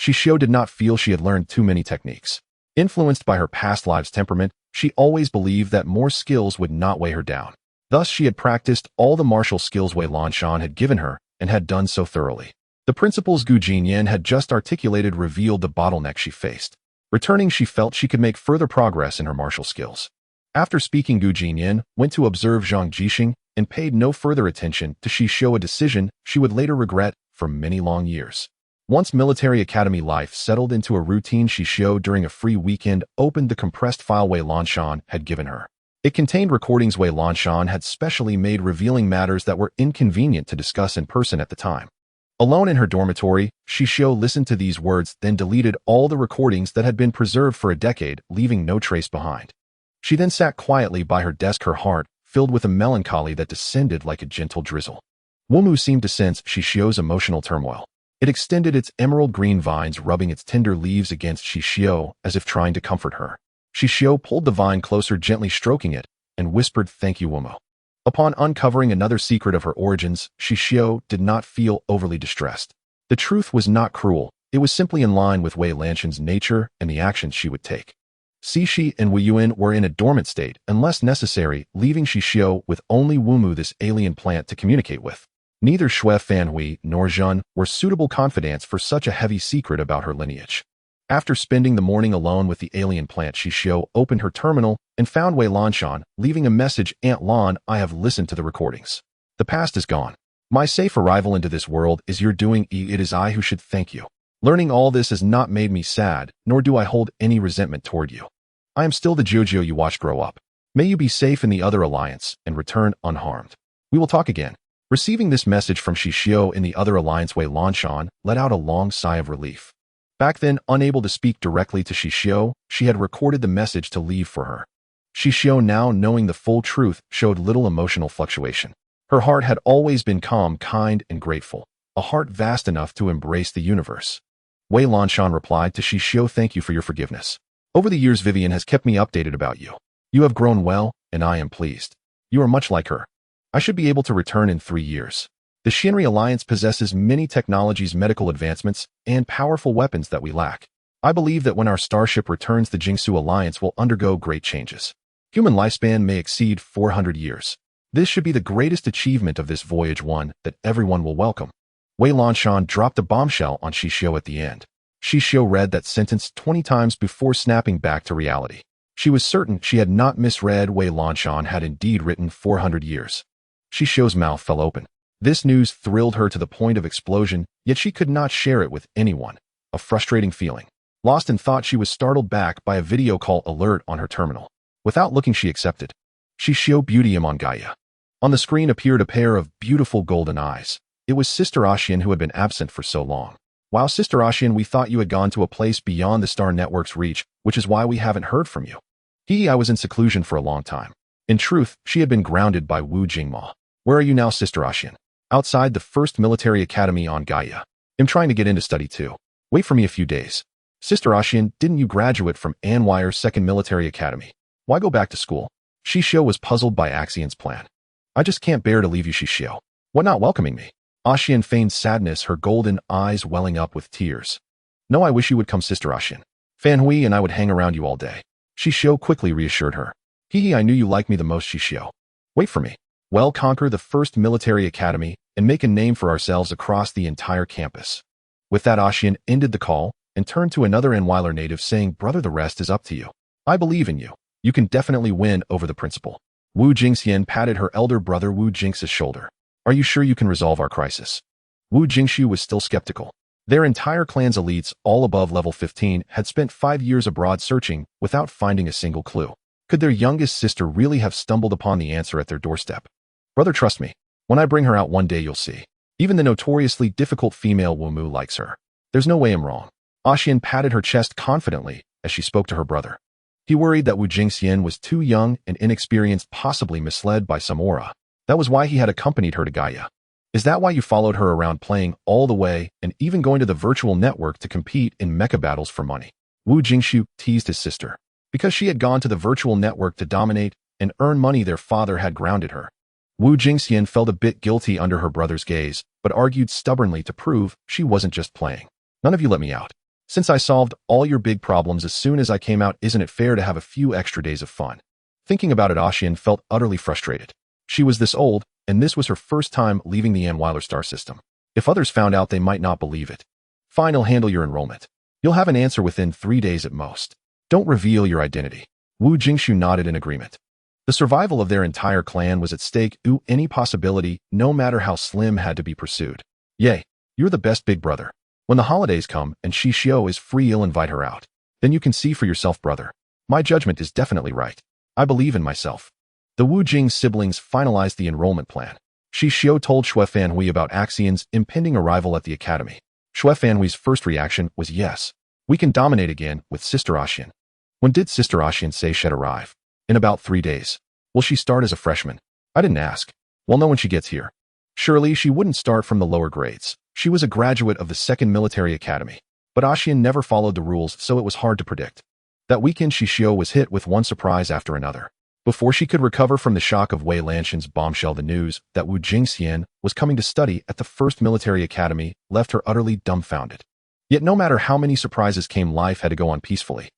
Xixiu did not feel she had learned too many techniques. Influenced by her past lives' temperament, she always believed that more skills would not weigh her down. Thus, she had practiced all the martial skills Wei Lanshan had given her and had done so thoroughly. The principles Gu Jinyan had just articulated revealed the bottleneck she faced. Returning, she felt she could make further progress in her martial skills. After speaking, Gu Jinyan went to observe Zhang Jixing and paid no further attention to Xixiu, a decision she would later regret for many long years. Once military academy life settled into a routine, Xixiu, during a free weekend, opened the compressed file Wei Lanshan had given her. It contained recordings Wei Lanshan had specially made, revealing matters that were inconvenient to discuss in person at the time. Alone in her dormitory, Xixiu listened to these words, then deleted all the recordings that had been preserved for a decade, leaving no trace behind. She then sat quietly by her desk, her heart filled with a melancholy that descended like a gentle drizzle. Wumu seemed to sense Xixiu's emotional turmoil. It extended its emerald green vines, rubbing its tender leaves against Xixiu as if trying to comfort her. Xixiu pulled the vine closer, gently stroking it, and whispered, "Thank you, Wumu." Upon uncovering another secret of her origins, Xixiu did not feel overly distressed. The truth was not cruel. It was simply in line with Wei Lanshan's nature and the actions she would take. Cixi and Weiyuan were in a dormant state unless necessary, leaving Xixiu with only Wumu, this alien plant, to communicate with. Neither Xue Fanhui nor Zhen were suitable confidants for such a heavy secret about her lineage. After spending the morning alone with the alien plant, Xixiu opened her terminal and found Wei Lanshan, leaving a message, "Aunt Lan, I have listened to the recordings. The past is gone. My safe arrival into this world is your doing. It is I who should thank you. Learning all this has not made me sad, nor do I hold any resentment toward you. I am still the Jojo you watched grow up. May you be safe in the other alliance and return unharmed. We will talk again." Receiving this message from Xixiu in the other alliance, Wei Lanshan let out a long sigh of relief. Back then, unable to speak directly to Xixiu, she had recorded the message to leave for her. Xixiu, now knowing the full truth, showed little emotional fluctuation. Her heart had always been calm, kind, and grateful, a heart vast enough to embrace the universe. Wei Lanshan replied to Xixiu, "Thank you for your forgiveness. Over the years, Vivian has kept me updated about you. You have grown well, and I am pleased. You are much like her. I should be able to return in 3 years. The Shinri Alliance possesses many technologies, medical advancements, and powerful weapons that we lack. I believe that when our starship returns, the Xixiu Alliance will undergo great changes. Human lifespan may exceed 400 years. This should be the greatest achievement of this voyage, one that everyone will welcome." Wei Lanshan dropped a bombshell on Xixiu at the end. Xixiu read that sentence 20 times before snapping back to reality. She was certain she had not misread. Wei Lanshan had indeed written 400 years. Xixiu's mouth fell open. This news thrilled her to the point of explosion, yet she could not share it with anyone. A frustrating feeling. Lost in thought, she was startled back by a video call alert on her terminal. Without looking, she accepted. Xixiu Beauty on Gaia. On the screen appeared a pair of beautiful golden eyes. It was Sister Ashian, who had been absent for so long. Wow, Sister Ashian, we thought you had gone to a place beyond the star network's reach, which is why we haven't heard from you. I was in seclusion for a long time. In truth, she had been grounded by Wu Jingma. Where are you now, Sister Ashian? Outside the first military academy on Gaia. I'm trying to get in to study too. Wait for me a few days. Sister Ashian, didn't you graduate from Manhwa's second military academy? Why go back to school? Xixiu was puzzled by Axian's plan. I just can't bear to leave you, Xixiu. What, not welcoming me? Ashian feigned sadness, her golden eyes welling up with tears. No, I wish you would come, Sister Ashian. Fan Hui and I would hang around you all day. Xixiu quickly reassured her. I knew you liked me the most, Xixiu. Wait for me. We'll conquer the first military academy and make a name for ourselves across the entire campus. With that, Ashian ended the call and turned to another Anwiler native saying, Brother, the rest is up to you. I believe in you. You can definitely win over the principal. Wu Jingxian patted her elder brother Wu Jinx's shoulder. Are you sure you can resolve our crisis? Wu Jingxiu was still skeptical. Their entire clan's elites, all above level 15, had spent 5 years abroad searching without finding a single clue. Could their youngest sister really have stumbled upon the answer at their doorstep? Brother, trust me. When I bring her out one day, you'll see. Even the notoriously difficult female Wumu likes her. There's no way I'm wrong. Ashian patted her chest confidently as she spoke to her brother. He worried that Wu Jingxian was too young and inexperienced, possibly misled by some aura. That was why he had accompanied her to Gaia. Is that why you followed her around playing all the way and even going to the virtual network to compete in mecha battles for money? Wu Jingxiu teased his sister. Because she had gone to the virtual network to dominate and earn money, their father had grounded her. Wu Jingxian felt a bit guilty under her brother's gaze, but argued stubbornly to prove she wasn't just playing. None of you let me out. Since I solved all your big problems as soon as I came out, isn't it fair to have a few extra days of fun? Thinking about it, Ashian felt utterly frustrated. She was this old, and this was her first time leaving the Anwiler star system. If others found out, they might not believe it. Fine, I'll handle your enrollment. You'll have an answer within 3 days at most. Don't reveal your identity. Wu Jingxiu nodded in agreement. The survival of their entire clan was at stake. Any possibility, no matter how slim, had to be pursued. Yay, you're the best, big brother. When the holidays come and Xixiu is free, you'll invite her out. Then you can see for yourself, brother. My judgment is definitely right. I believe in myself. The Wu Jing siblings finalized the enrollment plan. Xixiu told Xue Fanhui about Axian's impending arrival at the academy. Xue Fanhui's first reaction was yes. We can dominate again with Sister Ashian. When did Sister Ashian say she'd arrive? In about 3 days. Will she start as a freshman? I didn't ask. We'll know when she gets here. Surely she wouldn't start from the lower grades. She was a graduate of the second military academy. But Ashian never followed the rules, so it was hard to predict. That weekend, Xixiu was hit with one surprise after another. Before she could recover from the shock of Wei Lanshan's bombshell, the news that Wu Jingxian was coming to study at the first military academy left her utterly dumbfounded. Yet no matter how many surprises came, life had to go on peacefully.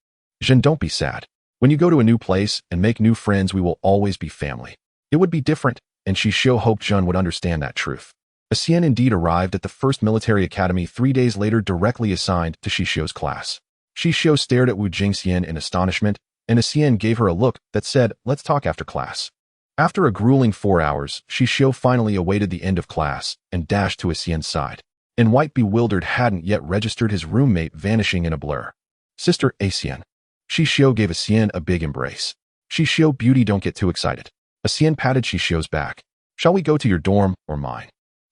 Zhen, don't be sad. When you go to a new place and make new friends, we will always be family. It would be different, and Xixiu hoped Zhen would understand that truth. Xian indeed arrived at the first military academy 3 days later, directly assigned to Xixiu's class. Xixiu stared at Wu Jingxian in astonishment, and Xian gave her a look that said, let's talk after class. After a grueling 4 hours, Xixiu finally awaited the end of class and dashed to Xian's side. In white, bewildered, hadn't yet registered his roommate vanishing in a blur. Sister Xian. Xixiu gave Xian a big embrace. Xixiu, beauty, don't get too excited. Xian patted Xixiu's back. Shall we go to your dorm or mine?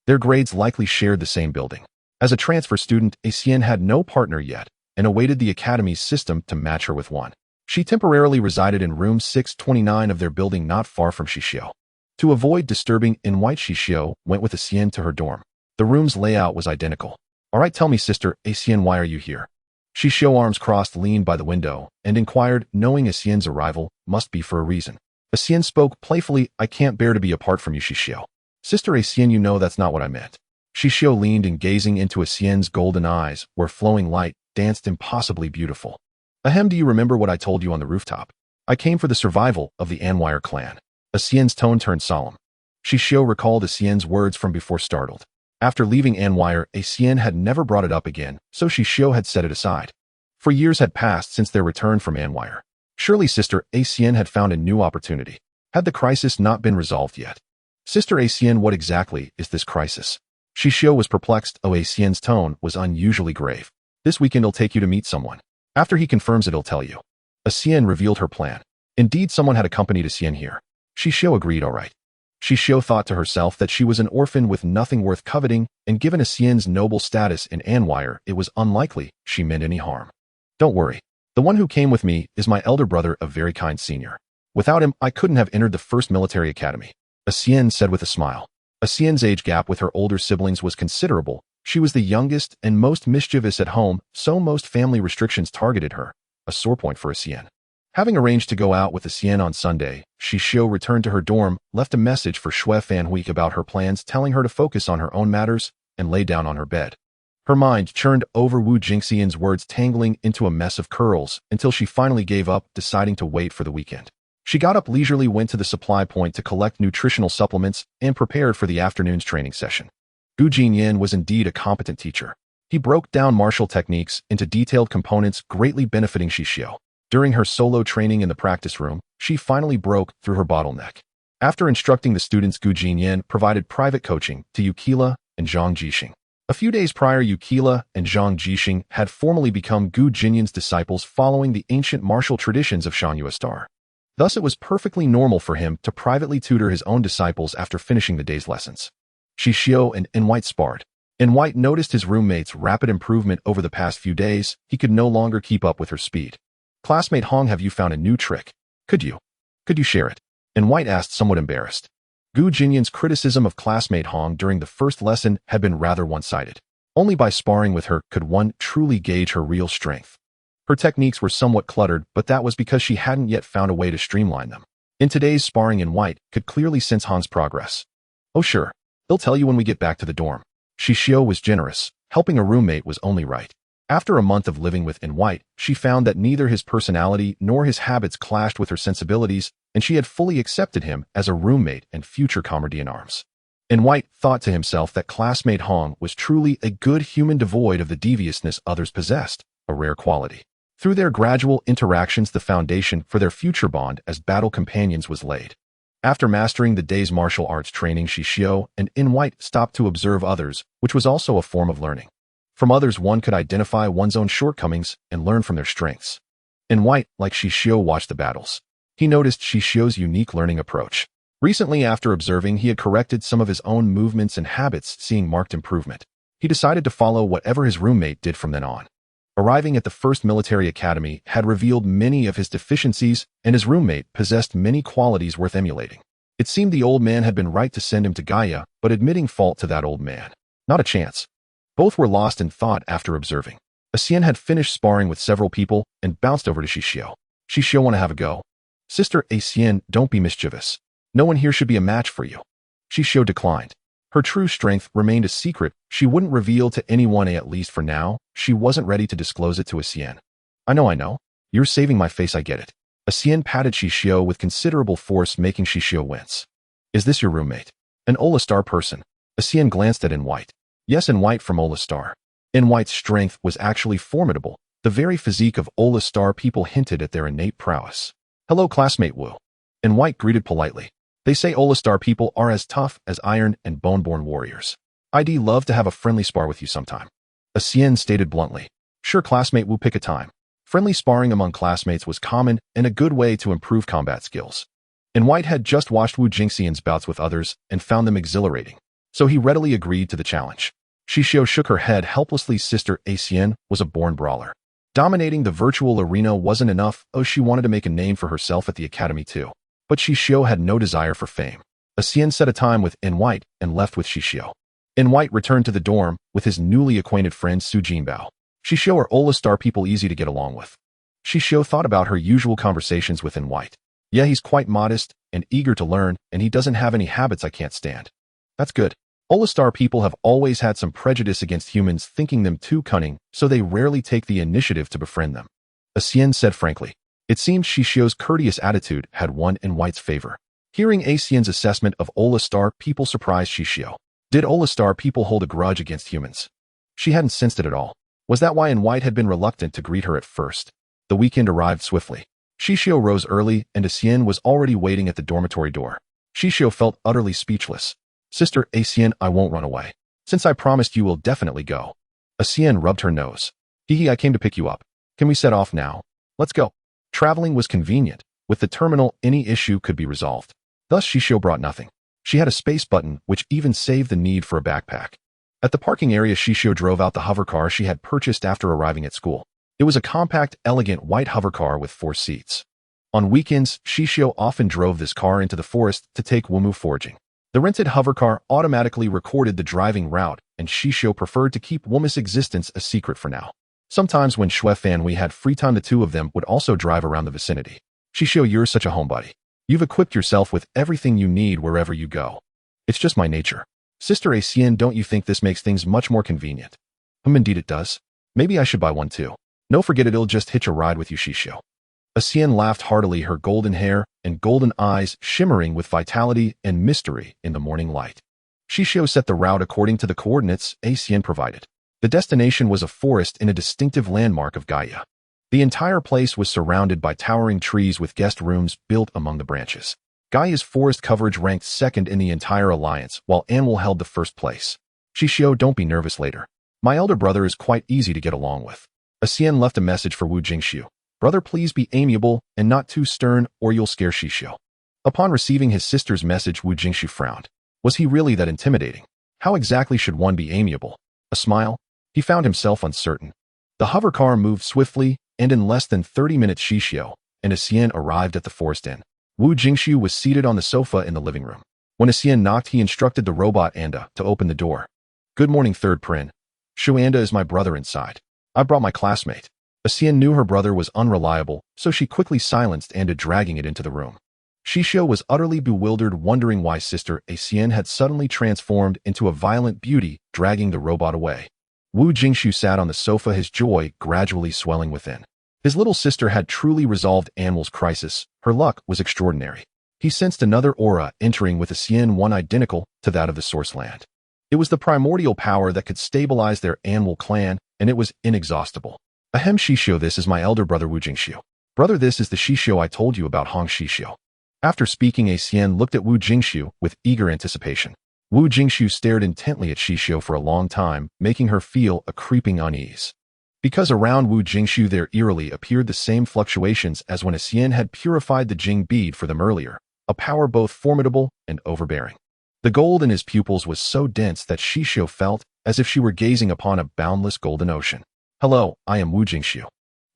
Their grades likely shared the same building. As a transfer student, Xian had no partner yet and awaited the academy's system to match her with one. She temporarily resided in room 629 of their building, not far from Xixiu. To avoid disturbing in white, Xixiu went with Xian to her dorm. The room's layout was identical. All right, tell me, Sister Xian, why are you here? Xixiu, arms crossed, leaned by the window and inquired, knowing Xian's arrival must be for a reason. Xian spoke playfully, I can't bear to be apart from you, Xixiu. Sister Xian, you know that's not what I meant. Xixiu leaned and gazing into Xian's golden eyes, where flowing light danced impossibly beautiful. Ahem, do you remember what I told you on the rooftop? I came for the survival of the Anwiler clan. Xian's tone turned solemn. Xixiu recalled Xian's words from before, startled. After leaving Anwiler, Xian had never brought it up again, so Xixiu had set it aside. For years had passed since their return from Anwiler. Surely Sister Xian had found a new opportunity. Had the crisis not been resolved yet? Sister Xian, what exactly is this crisis? Xixiu was perplexed. Xian's tone was unusually grave. This weekend I'll take you to meet someone. After he confirms it, he'll tell you. Xian revealed her plan. Indeed, someone had accompanied Xian here. Xixiu agreed, all right. Xixiu thought to herself that she was an orphan with nothing worth coveting, and given Xian's noble status in Anwire, it was unlikely she meant any harm. Don't worry. The one who came with me is my elder brother, a very kind senior. Without him, I couldn't have entered the first military academy, Xian said with a smile. Xian's age gap with her older siblings was considerable. She was the youngest and most mischievous at home, so most family restrictions targeted her, a sore point for Xian. Having arranged to go out with Xian on Sunday, Xixiu returned to her dorm, left a message for Xue Fanhui about her plans, telling her to focus on her own matters, and lay down on her bed. Her mind churned over Wu Jingxian's words, tangling into a mess of curls, until she finally gave up, deciding to wait for the weekend. She got up leisurely, went to the supply point to collect nutritional supplements, and prepared for the afternoon's training session. Gu Jinyan was indeed a competent teacher. He broke down martial techniques into detailed components, greatly benefiting Xixiu. During her solo training in the practice room, she finally broke through her bottleneck. After instructing the students, Gu Jinyan provided private coaching to Yukila and Zhang Jixing. A few days prior, Yukila and Zhang Jixing had formally become Gu Jinyan's disciples, following the ancient martial traditions of Shangyue Star. Thus, it was perfectly normal for him to privately tutor his own disciples after finishing the day's lessons. Xixiu and White sparred. White noticed his roommate's rapid improvement over the past few days. He could no longer keep up with her speed. Classmate Hong, have you found a new trick? Could you share it? White asked, somewhat embarrassed. Gu Jinyan's criticism of classmate Hong during the first lesson had been rather one-sided. Only by sparring with her could one truly gauge her real strength. Her techniques were somewhat cluttered, but that was because she hadn't yet found a way to streamline them. In today's sparring, White could clearly sense Hong's progress. Oh sure, he'll tell you when we get back to the dorm. Xixiu was generous. Helping a roommate was only right. After a month of living with White, she found that neither his personality nor his habits clashed with her sensibilities, and she had fully accepted him as a roommate and future comrade-in-arms. White thought to himself that classmate Hong was truly a good human, devoid of the deviousness others possessed, a rare quality. Through their gradual interactions, the foundation for their future bond as battle companions was laid. After mastering the day's martial arts training, Xixiu and White stopped to observe others, which was also a form of learning. From others, one could identify one's own shortcomings and learn from their strengths. White, like Xixiu, watched the battles. He noticed Xixiu's unique learning approach. Recently, after observing, he had corrected some of his own movements and habits, seeing marked improvement. He decided to follow whatever his roommate did from then on. Arriving at the first military academy had revealed many of his deficiencies, and his roommate possessed many qualities worth emulating. It seemed the old man had been right to send him to Gaia, but admitting fault to that old man. Not a chance. Both were lost in thought after observing. Xian had finished sparring with several people and bounced over to Xixiu. Xixiu, want to have a go? Sister Xian, don't be mischievous. No one here should be a match for you. Xixiu declined. Her true strength remained a secret she wouldn't reveal to anyone, at least for now. She wasn't ready to disclose it to Xian. I know. You're saving my face, I get it. Xian patted Xixiu with considerable force, making Xixiu wince. Is this your roommate? An Ola Star person? Xian glanced at White. Yes, White from Ola Star. White's strength was actually formidable. The very physique of Ola Star people hinted at their innate prowess. Hello, classmate Wu. White greeted politely. They say Ola Star people are as tough as iron and bone-born warriors. I'd love to have a friendly spar with you sometime. Xian stated bluntly. Sure, classmate Wu, pick a time. Friendly sparring among classmates was common and a good way to improve combat skills. White had just watched Wu Jingxian's bouts with others and found them exhilarating, so he readily agreed to the challenge. Xixiu shook her head helplessly. Sister Xian was a born brawler. Dominating the virtual arena wasn't enough. She wanted to make a name for herself at the academy too. But Xixiu had no desire for fame. Xian set a time with White and left with Xixiu. White returned to the dorm with his newly acquainted friend Su Jinbao. Xixiu are Ola Star people, easy to get along with. Xixiu thought about her usual conversations with White. Yeah, he's quite modest and eager to learn, and he doesn't have any habits I can't stand. That's good. Ola Star people have always had some prejudice against humans, thinking them too cunning, so they rarely take the initiative to befriend them. Xian said frankly. It seemed Xixiu's courteous attitude had won White's favor. Hearing Xian's assessment of Ola Star people surprised Xixiu. Did Ola Star people hold a grudge against humans? She hadn't sensed it at all. Was that why White had been reluctant to greet her at first? The weekend arrived swiftly. Xixiu rose early, and Xian was already waiting at the dormitory door. Xixiu felt utterly speechless. Sister Xian, I won't run away. Since I promised, you will definitely go. Xian rubbed her nose. Hee, I came to pick you up. Can we set off now? Let's go. Traveling was convenient. With the terminal, any issue could be resolved. Thus Xixiu brought nothing. She had a space button, which even saved the need for a backpack. At the parking area, Xixiu drove out the hovercar she had purchased after arriving at school. It was a compact, elegant white hovercar with 4 seats. On weekends, Xixiu often drove this car into the forest to take Wumu foraging. The rented hovercar automatically recorded the driving route, and Xixiu preferred to keep Wumu's existence a secret for now. Sometimes when Xuef and we had free time, the two of them would also drive around the vicinity. Xixiu, you're such a homebody. You've equipped yourself with everything you need wherever you go. It's just my nature. Sister Xian, don't you think this makes things much more convenient? Indeed it does. Maybe I should buy one too. No, forget it, it'll just hitch a ride with you, Xixiu. Xian laughed heartily, her golden hair and golden eyes shimmering with vitality and mystery in the morning light. Xixiu set the route according to the coordinates Xian provided. The destination was a forest in a distinctive landmark of Gaia. The entire place was surrounded by towering trees with guest rooms built among the branches. Gaia's forest coverage ranked second in the entire alliance, while Anwil held the first place. Xixiu, don't be nervous later. My elder brother is quite easy to get along with. Xian left a message for Wu Jingxiu. Brother, please be amiable and not too stern, or you'll scare Xixiu. Upon receiving his sister's message, Wu Jingxiu frowned. Was he really that intimidating? How exactly should one be amiable? A smile? He found himself uncertain. The hovercar moved swiftly, and in less than 30 minutes Xixiu and Xian arrived at the forest inn. Wu Jingxiu was seated on the sofa in the living room. When Xian knocked, he instructed the robot Anda to open the door. Good morning, third Prin. Shu, Anda is my brother inside. I brought my classmate. Xian knew her brother was unreliable, so she quickly silenced Anda, dragging it into the room. Xixiu was utterly bewildered, wondering why Sister Xian had suddenly transformed into a violent beauty, dragging the robot away. Wu Jingxiu sat on the sofa, his joy gradually swelling within. His little sister had truly resolved Anwil's crisis. Her luck was extraordinary. He sensed another aura entering with Xian, one identical to that of the source land. It was the primordial power that could stabilize their Anwil clan, and it was inexhaustible. Ahem, Xixiu, this is my elder brother Wu Jingxiu. Brother, this is the Xixiu I told you about, Hong Xixiu. After speaking, Xian looked at Wu Jingxiu with eager anticipation. Wu Jingxiu stared intently at Xixiu for a long time, making her feel a creeping unease. Because around Wu Jingxiu there eerily appeared the same fluctuations as when Xian had purified the Jing bead for them earlier, a power both formidable and overbearing. The gold in his pupils was so dense that Xixiu felt as if she were gazing upon a boundless golden ocean. Hello, I am Wu Jingxiu.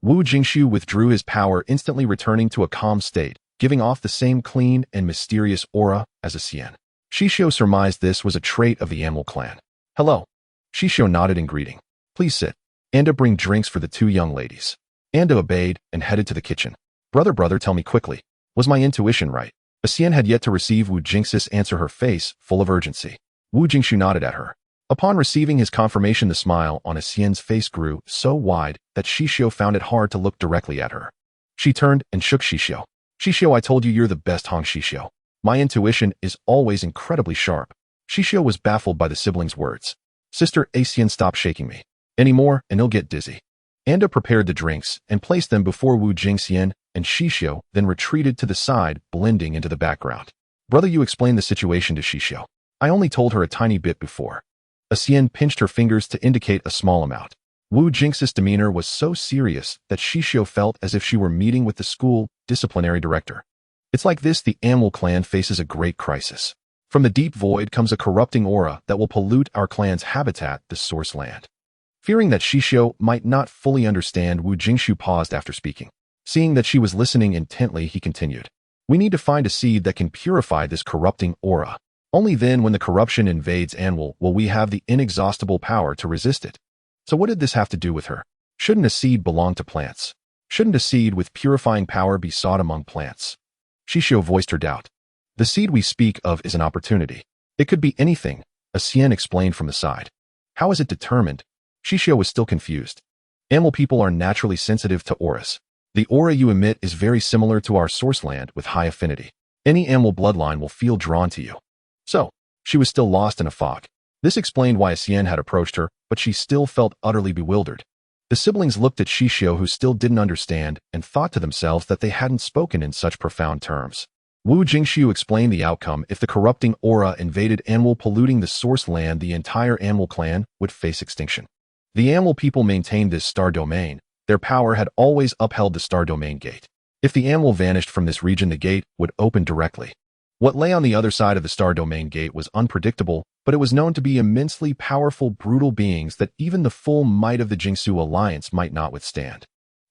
Wu Jingxiu withdrew his power, instantly returning to a calm state, giving off the same clean and mysterious aura as Xian. Xixiu surmised this was a trait of the Anwil clan. Hello. Xixiu nodded in greeting. Please sit. Anda, bring drinks for the two young ladies. Anda obeyed and headed to the kitchen. Brother, tell me quickly. Was my intuition right? Xian had yet to receive Wu Jingxiu's answer, her face full of urgency. Wu Jingxiu nodded at her. Upon receiving his confirmation, the smile on Xian's face grew so wide that Xixiu found it hard to look directly at her. She turned and shook Xixiu. Xixiu, I told you you're the best, Hong Xixiu. My intuition is always incredibly sharp. Xixiu was baffled by the siblings' words. Sister Xian, stop shaking me. Any more and he'll get dizzy. Anda prepared the drinks and placed them before Wu Jingxiu, and Xixiu then retreated to the side, blending into the background. Brother, you explained the situation to Xixiu. I only told her a tiny bit before. Xian pinched her fingers to indicate a small amount. Wu Jingxiu's demeanor was so serious that Xixiu felt as if she were meeting with the school disciplinary director. It's like this the Anwil clan faces a great crisis. From the deep void comes a corrupting aura that will pollute our clan's habitat, the source land. Fearing that Xixiu might not fully understand, Wu Jingxiu paused after speaking. Seeing that she was listening intently, he continued. We need to find a seed that can purify this corrupting aura. Only then, when the corruption invades Anwil, will we have the inexhaustible power to resist it. So what did this have to do with her? Shouldn't a seed belong to plants? Shouldn't a seed with purifying power be sought among plants? Xixiu voiced her doubt. The seed we speak of is an opportunity. It could be anything, Xian explained from the side. How is it determined? Xixiu was still confused. Anwil people are naturally sensitive to auras. The aura you emit is very similar to our source land with high affinity. Any Anwil bloodline will feel drawn to you. So, she was still lost in a fog. This explained why Xian had approached her, but she still felt utterly bewildered. The siblings looked at Xixiu, who still didn't understand, and thought to themselves that they hadn't spoken in such profound terms. Wu Jingxiu explained the outcome. If the corrupting aura invaded Anwil, polluting the source land, the entire Anwil clan would face extinction. The Anwil people maintained this star domain. Their power had always upheld the star domain gate. If the Anwil vanished from this region, the gate would open directly. What lay on the other side of the star domain gate was unpredictable, but it was known to be immensely powerful, brutal beings that even the full might of the Xixiu alliance might not withstand.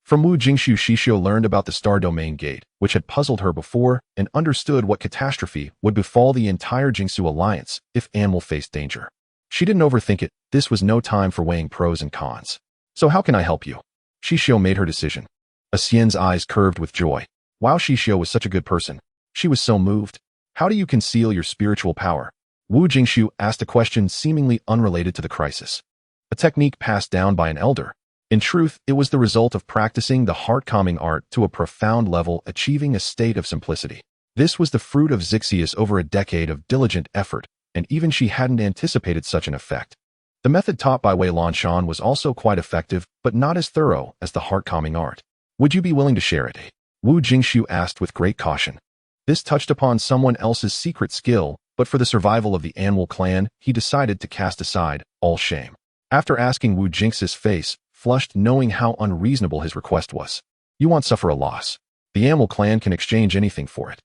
From Wu Jingxiu, Xixiu learned about the star domain gate, which had puzzled her before, and understood what catastrophe would befall the entire Xixiu alliance if Anwell faced danger. She didn't overthink it. This was no time for weighing pros and cons. So how can I help you? Xixiu made her decision. Xian's eyes curved with joy. Wow, Xixiu was such a good person. She was so moved. How do you conceal your spiritual power? Wu Jingxiu asked a question seemingly unrelated to the crisis. A technique passed down by an elder. In truth, it was the result of practicing the heart-calming art to a profound level, achieving a state of simplicity. This was the fruit of Xixiu over a decade of diligent effort, and even she hadn't anticipated such an effect. The method taught by Wei Lanshan was also quite effective, but not as thorough as the heart-calming art. Would you be willing to share it? Wu Jingxiu asked with great caution. This touched upon someone else's secret skill, but for the survival of the Anwell clan, he decided to cast aside all shame. After asking, Wu Jingxiu's face flushed, knowing how unreasonable his request was. You won't suffer a loss. The Anwell clan can exchange anything for it.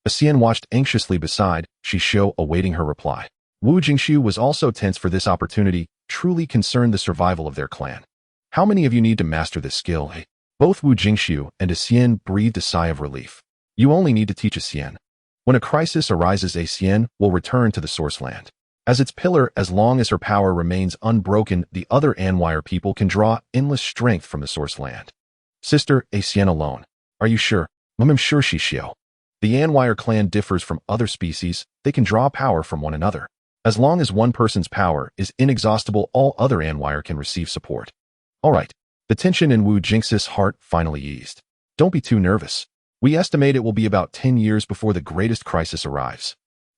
Xian watched anxiously beside Xixiu, awaiting her reply. Wu Jingxiu was also tense for this opportunity, truly concerned the survival of their clan. How many of you need to master this skill? Both Wu Jingxiu and Xian breathed a sigh of relief. You only need to teach Xian. When a crisis arises, Xian will return to the source land. As its pillar, as long as her power remains unbroken, the other Anwire people can draw endless strength from the source land. Sister, Xian alone. Are you sure? I'm sure, Xixiu. The Anwire clan differs from other species. They can draw power from one another. As long as one person's power is inexhaustible, all other Anwire can receive support. All right. The tension in Wu Jingxiu's heart finally eased. Don't be too nervous. We estimate it will be about 10 years before the greatest crisis arrives.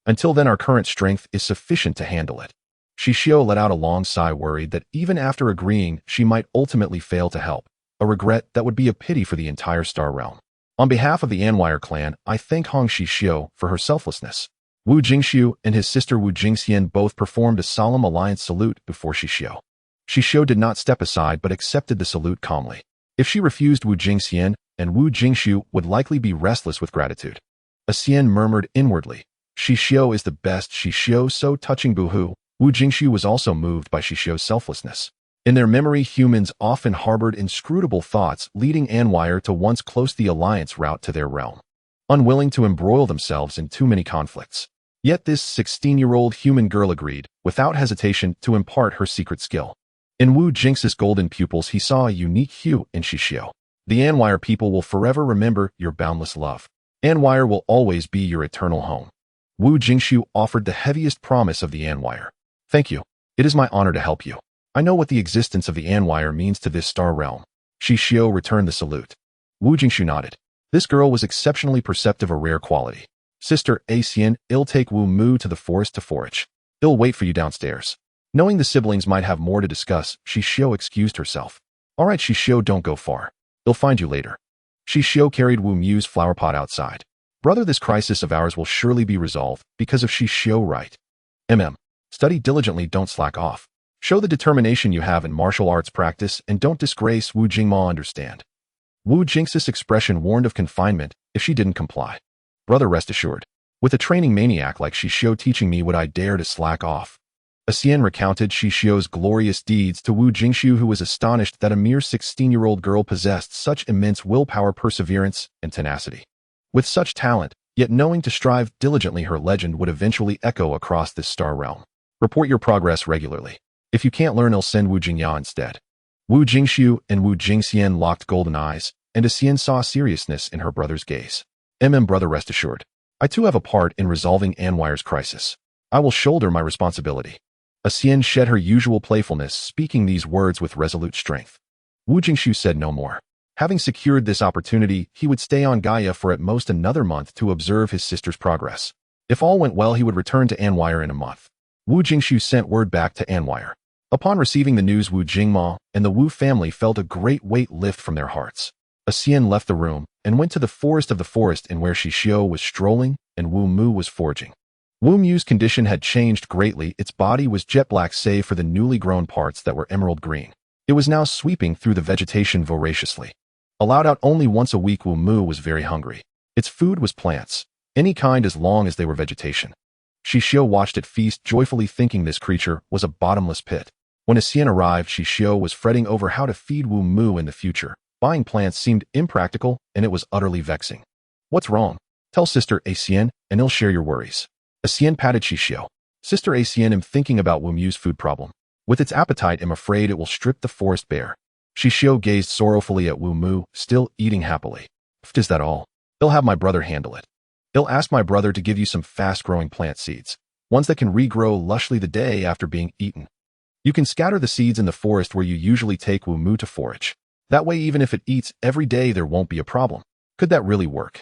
Until then, our current strength is sufficient to handle it. Xixiu let out a long sigh, worried that even after agreeing, she might ultimately fail to help, a regret that would be a pity for the entire star realm. On behalf of the Anwire clan, I thank Hong Xixiu for her selflessness. Wu Jingxiu and his sister Wu Jingxian both performed a solemn alliance salute before Xixiu. Xixiu did not step aside but accepted the salute calmly. If she refused, Wu Jingxian and Wu Jingxiu would likely be restless with gratitude. Xian murmured inwardly. Xixiu is the best. Xixiu so touching. Boohoo. Wu Jingxiu was also moved by Xixiu's selflessness. In their memory, humans often harbored inscrutable thoughts, leading Anwire to once close the alliance route to their realm, unwilling to embroil themselves in too many conflicts. Yet this 16-year-old human girl agreed, without hesitation, to impart her secret skill. In Wu Jingxiu's golden pupils, he saw a unique hue in Xixiu. The Anwire people will forever remember your boundless love. Anwire will always be your eternal home. Wu Jingxiu offered the heaviest promise of the Anwire. Thank you. It is my honor to help you. I know what the existence of the Anwire means to this star realm. Xixiu returned the salute. Wu Jingxiu nodded. This girl was exceptionally perceptive, a rare quality. Sister Xian, I'll take Wu Mu to the forest to forage. I'll wait for you downstairs. Knowing the siblings might have more to discuss, Xixiu excused herself. All right, Xixiu, don't go far. I'll find you later. Xixiu carried Wu Mu's flower pot outside. Brother, this crisis of ours will surely be resolved because of Xixiu, right? Study diligently, don't slack off. Show the determination you have in martial arts practice and don't disgrace Wu Jingma, understand? Wu Jingxiu's expression warned of confinement if she didn't comply. Brother, rest assured. With a training maniac like Xixiu teaching me, would I dare to slack off? Xian recounted Xixiu's glorious deeds to Wu Jingxiu, who was astonished that a mere 16-year-old girl possessed such immense willpower, perseverance, and tenacity. With such talent, yet knowing to strive diligently, her legend would eventually echo across this star realm. Report your progress regularly. If you can't learn, I'll send Wu Jingya instead. Wu Jingxiu and Wu Jingxian locked golden eyes, and Xian saw seriousness in her brother's gaze. Brother, rest assured. I too have a part in resolving Anwire's crisis. I will shoulder my responsibility. Xian shed her usual playfulness, speaking these words with resolute strength. Wu Jingxiu said no more. Having secured this opportunity, he would stay on Gaia for at most another month to observe his sister's progress. If all went well, he would return to Anwire in a month. Wu Jingxiu sent word back to Anwire. Upon receiving the news, Wu Jingma and the Wu family felt a great weight lift from their hearts. Xian left the room and went to the forest in where Xixiu was strolling and Wu Mu was foraging. Wu Mu's condition had changed greatly. Its body was jet black save for the newly grown parts that were emerald green. It was now sweeping through the vegetation voraciously. Allowed out only once a week, Wu Mu was very hungry. Its food was plants. Any kind as long as they were vegetation. Xixiu watched it feast, joyfully thinking this creature was a bottomless pit. When Xian arrived, Xixiu was fretting over how to feed Wu Mu in the future. Buying plants seemed impractical, and it was utterly vexing. What's wrong? Tell Sister Xian, and he'll share your worries. Xian patted Xixiu. Sister Xian, am thinking about Wu Mu's food problem. With its appetite, I'm afraid it will strip the forest bare. Xixiu gazed sorrowfully at Wu Mu, still eating happily. Is that all? He'll have my brother handle it. He'll ask my brother to give you some fast-growing plant seeds, ones that can regrow lushly the day after being eaten. You can scatter the seeds in the forest where you usually take Wu Mu to forage. That way, even if it eats every day, there won't be a problem. Could that really work?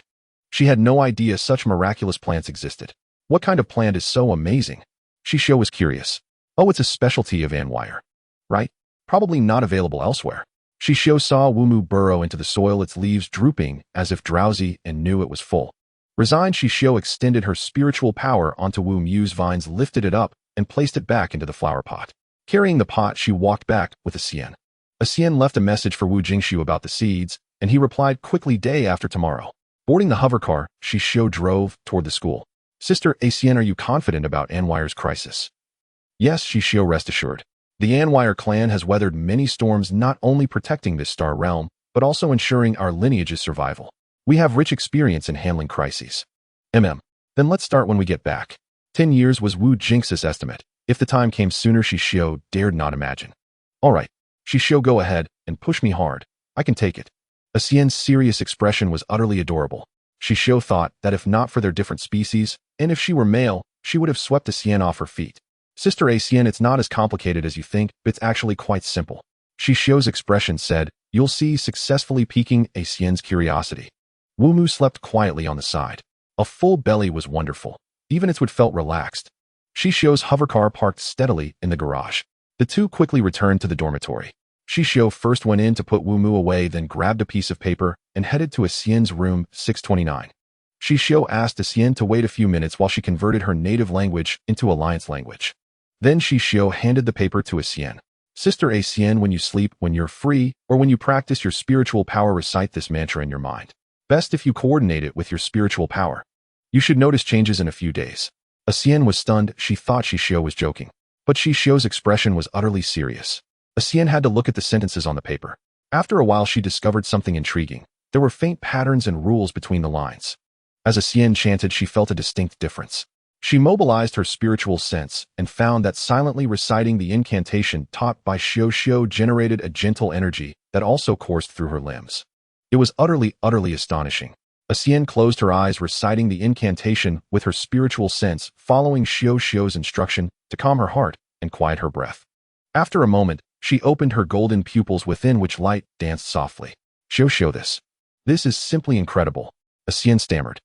She had no idea such miraculous plants existed. What kind of plant is so amazing? Xixiu was curious. Oh, it's a specialty of Anwire. Right? Probably not available elsewhere. Xixiu saw Wu Mu burrow into the soil, its leaves drooping as if drowsy, and knew it was full. Resigned, Xixiu extended her spiritual power onto Wu Mu's vines, lifted it up, and placed it back into the flower pot. Carrying the pot, she walked back with Xian. Xian left a message for Wu Jingxiu about the seeds, and he replied quickly, day after tomorrow. Boarding the hovercar, Xixiu drove toward the school. Sister Xian, are you confident about Anwire's crisis? Yes, Xixiu, rest assured. The Anwire clan has weathered many storms, not only protecting this star realm, but also ensuring our lineage's survival. We have rich experience in handling crises. Then let's start when we get back. 10 years was Wu Jingxi's estimate. If the time came sooner, Xixiu dared not imagine. All right, Xixiu, go ahead and push me hard. I can take it. Xian's serious expression was utterly adorable. Xixiu thought that if not for their different species, and if she were male, she would have swept Xian off her feet. Sister Xian, it's not as complicated as you think, it's actually quite simple. Xixiu's expression said, you'll see, successfully piquing Xian's curiosity. Wu Mu slept quietly on the side. A full belly was wonderful. Even its wood felt relaxed. Xixiu's hovercar parked steadily in the garage. The two quickly returned to the dormitory. Xixiu first went in to put Wu Mu away, then grabbed a piece of paper and headed to Xian's room 629. Xixiu asked Xian to wait a few minutes while she converted her native language into Alliance language. Then Xixiu handed the paper to Xian. Sister Xian, when you sleep, when you're free, or when you practice your spiritual power, recite this mantra in your mind. Best if you coordinate it with your spiritual power. You should notice changes in a few days. Xian was stunned. She thought Xixiu was joking. But Xixiu's expression was utterly serious. Xian had to look at the sentences on the paper. After a while, she discovered something intriguing. There were faint patterns and rules between the lines. As Xian chanted, she felt a distinct difference. She mobilized her spiritual sense and found that silently reciting the incantation taught by Xixiu generated a gentle energy that also coursed through her limbs. It was utterly astonishing. Xian closed her eyes, reciting the incantation with her spiritual sense, following Xixiu's instruction to calm her heart and quiet her breath. After a moment, she opened her golden pupils, within which light danced softly. Xixiu, this is simply incredible. Xian stammered.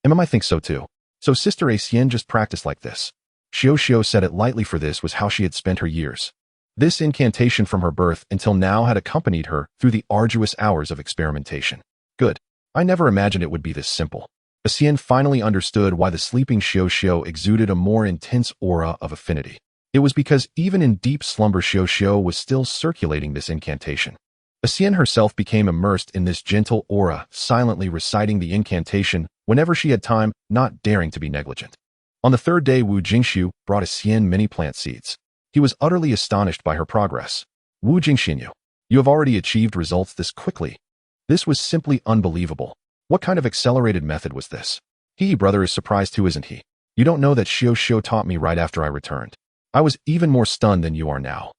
I think so too. So Sister Xian, just practice like this. Xixiu said it lightly, for this was how she had spent her years. This incantation from her birth until now had accompanied her through the arduous hours of experimentation. Good. I never imagined it would be this simple. Xian finally understood why the sleeping Xixiu exuded a more intense aura of affinity. It was because even in deep slumber, Xixiu was still circulating this incantation. Xian herself became immersed in this gentle aura, silently reciting the incantation whenever she had time, not daring to be negligent. On the third day, Wu Jingxiu brought Xian many plant seeds. He was utterly astonished by her progress. Wu Jingxiu, you have already achieved results this quickly. This was simply unbelievable. What kind of accelerated method was this? Brother is surprised too, isn't he? You don't know that Xixiu taught me right after I returned. I was even more stunned than you are now.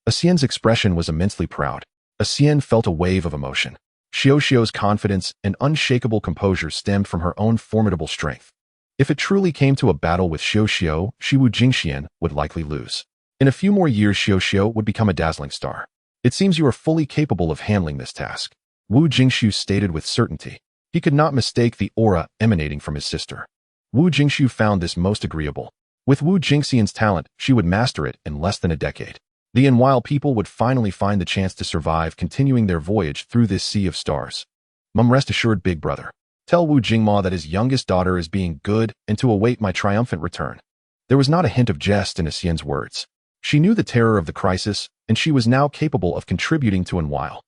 Xian's expression was immensely proud. Xian felt a wave of emotion. Xixiu's confidence and unshakable composure stemmed from her own formidable strength. If it truly came to a battle with Xixiu, Wu Jingxian would likely lose. In a few more years, Xixiu would become a dazzling star. It seems you are fully capable of handling this task. Wu Jingxiu stated with certainty. He could not mistake the aura emanating from his sister. Wu Jingxiu found this most agreeable. With Wu Jingxian's talent, she would master it in less than a decade. The Anwire people would finally find the chance to survive, continuing their voyage through this sea of stars. Rest assured, big brother. Tell Wu Jingma that his youngest daughter is being good and to await my triumphant return. There was not a hint of jest in Xian's words. She knew the terror of the crisis, and she was now capable of contributing to Anwire.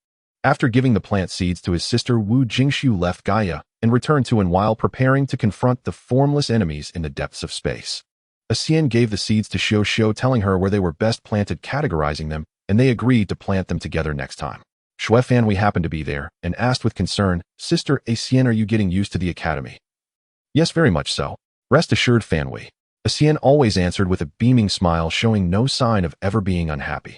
After giving the plant seeds to his sister, Xixiu left Gaia and returned to while preparing to confront the formless enemies in the depths of space. Xian gave the seeds to Xixiu, telling her where they were best planted, categorizing them, and they agreed to plant them together next time. Fanhui happened to be there and asked with concern, "Sister Xian, are you getting used to the academy?" "Yes, very much so. Rest assured, Fanhui." Xian always answered with a beaming smile, showing no sign of ever being unhappy.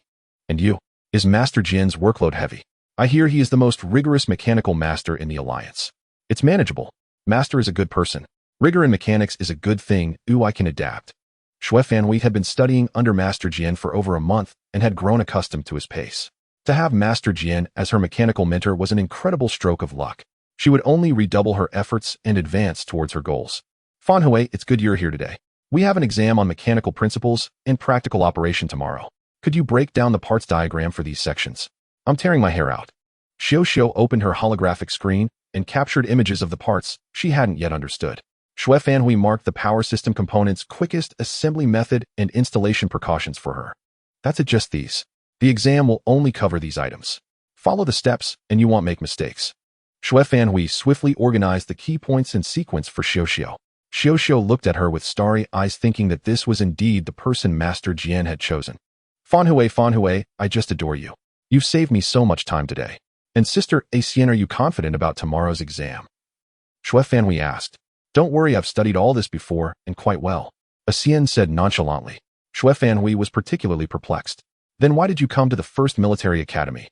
"And you? Is Master Jin's workload heavy? I hear he is the most rigorous mechanical master in the Alliance." "It's manageable. Master is a good person. Rigor in mechanics is a good thing. I can adapt." Fanhui had been studying under Master Jin for over a month and had grown accustomed to his pace. To have Master Jin as her mechanical mentor was an incredible stroke of luck. She would only redouble her efforts and advance towards her goals. "Fanhui, it's good you're here today. We have an exam on mechanical principles and practical operation tomorrow. Could you break down the parts diagram for these sections? I'm tearing my hair out." Xixiu opened her holographic screen and captured images of the parts she hadn't yet understood. Fanhui marked the power system components' quickest assembly method and installation precautions for her. "That's it, just these. The exam will only cover these items. Follow the steps and you won't make mistakes." Fanhui swiftly organized the key points in sequence for Xixiu. Xixiu looked at her with starry eyes, thinking that this was indeed the person Master Jian had chosen. Fanhui, I just adore you. You've saved me so much time today. And Sister Xian, are you confident about tomorrow's exam?" Fanhui asked. "Don't worry, I've studied all this before, and quite well," Xian said nonchalantly. Fanhui was particularly perplexed. "Then why did you come to the first military academy?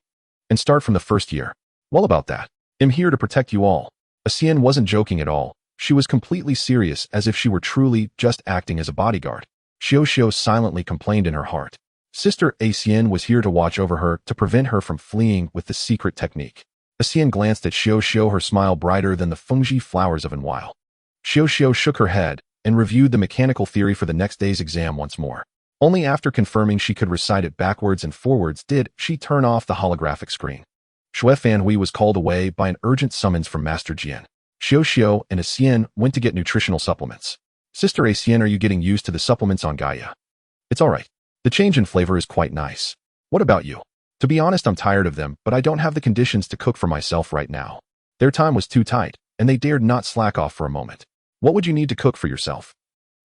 And start from the first year?" "Well, about that. I'm here to protect you all." Xian wasn't joking at all. She was completely serious, as if she were truly just acting as a bodyguard. Xixiu silently complained in her heart. Sister Xian was here to watch over her, to prevent her from fleeing with the secret technique. Xian glanced at Xixiu, her smile brighter than the fengji flowers of Anwile. Xixiu shook her head and reviewed the mechanical theory for the next day's exam once more. Only after confirming she could recite it backwards and forwards did she turn off the holographic screen. Fanhui was called away by an urgent summons from Master Jian. Xixiu and Xian went to get nutritional supplements. "Sister Xian, are you getting used to the supplements on Gaia?" "It's alright. The change in flavor is quite nice. What about you?" "To be honest, I'm tired of them, but I don't have the conditions to cook for myself right now." Their time was too tight, and they dared not slack off for a moment. "What would you need to cook for yourself?"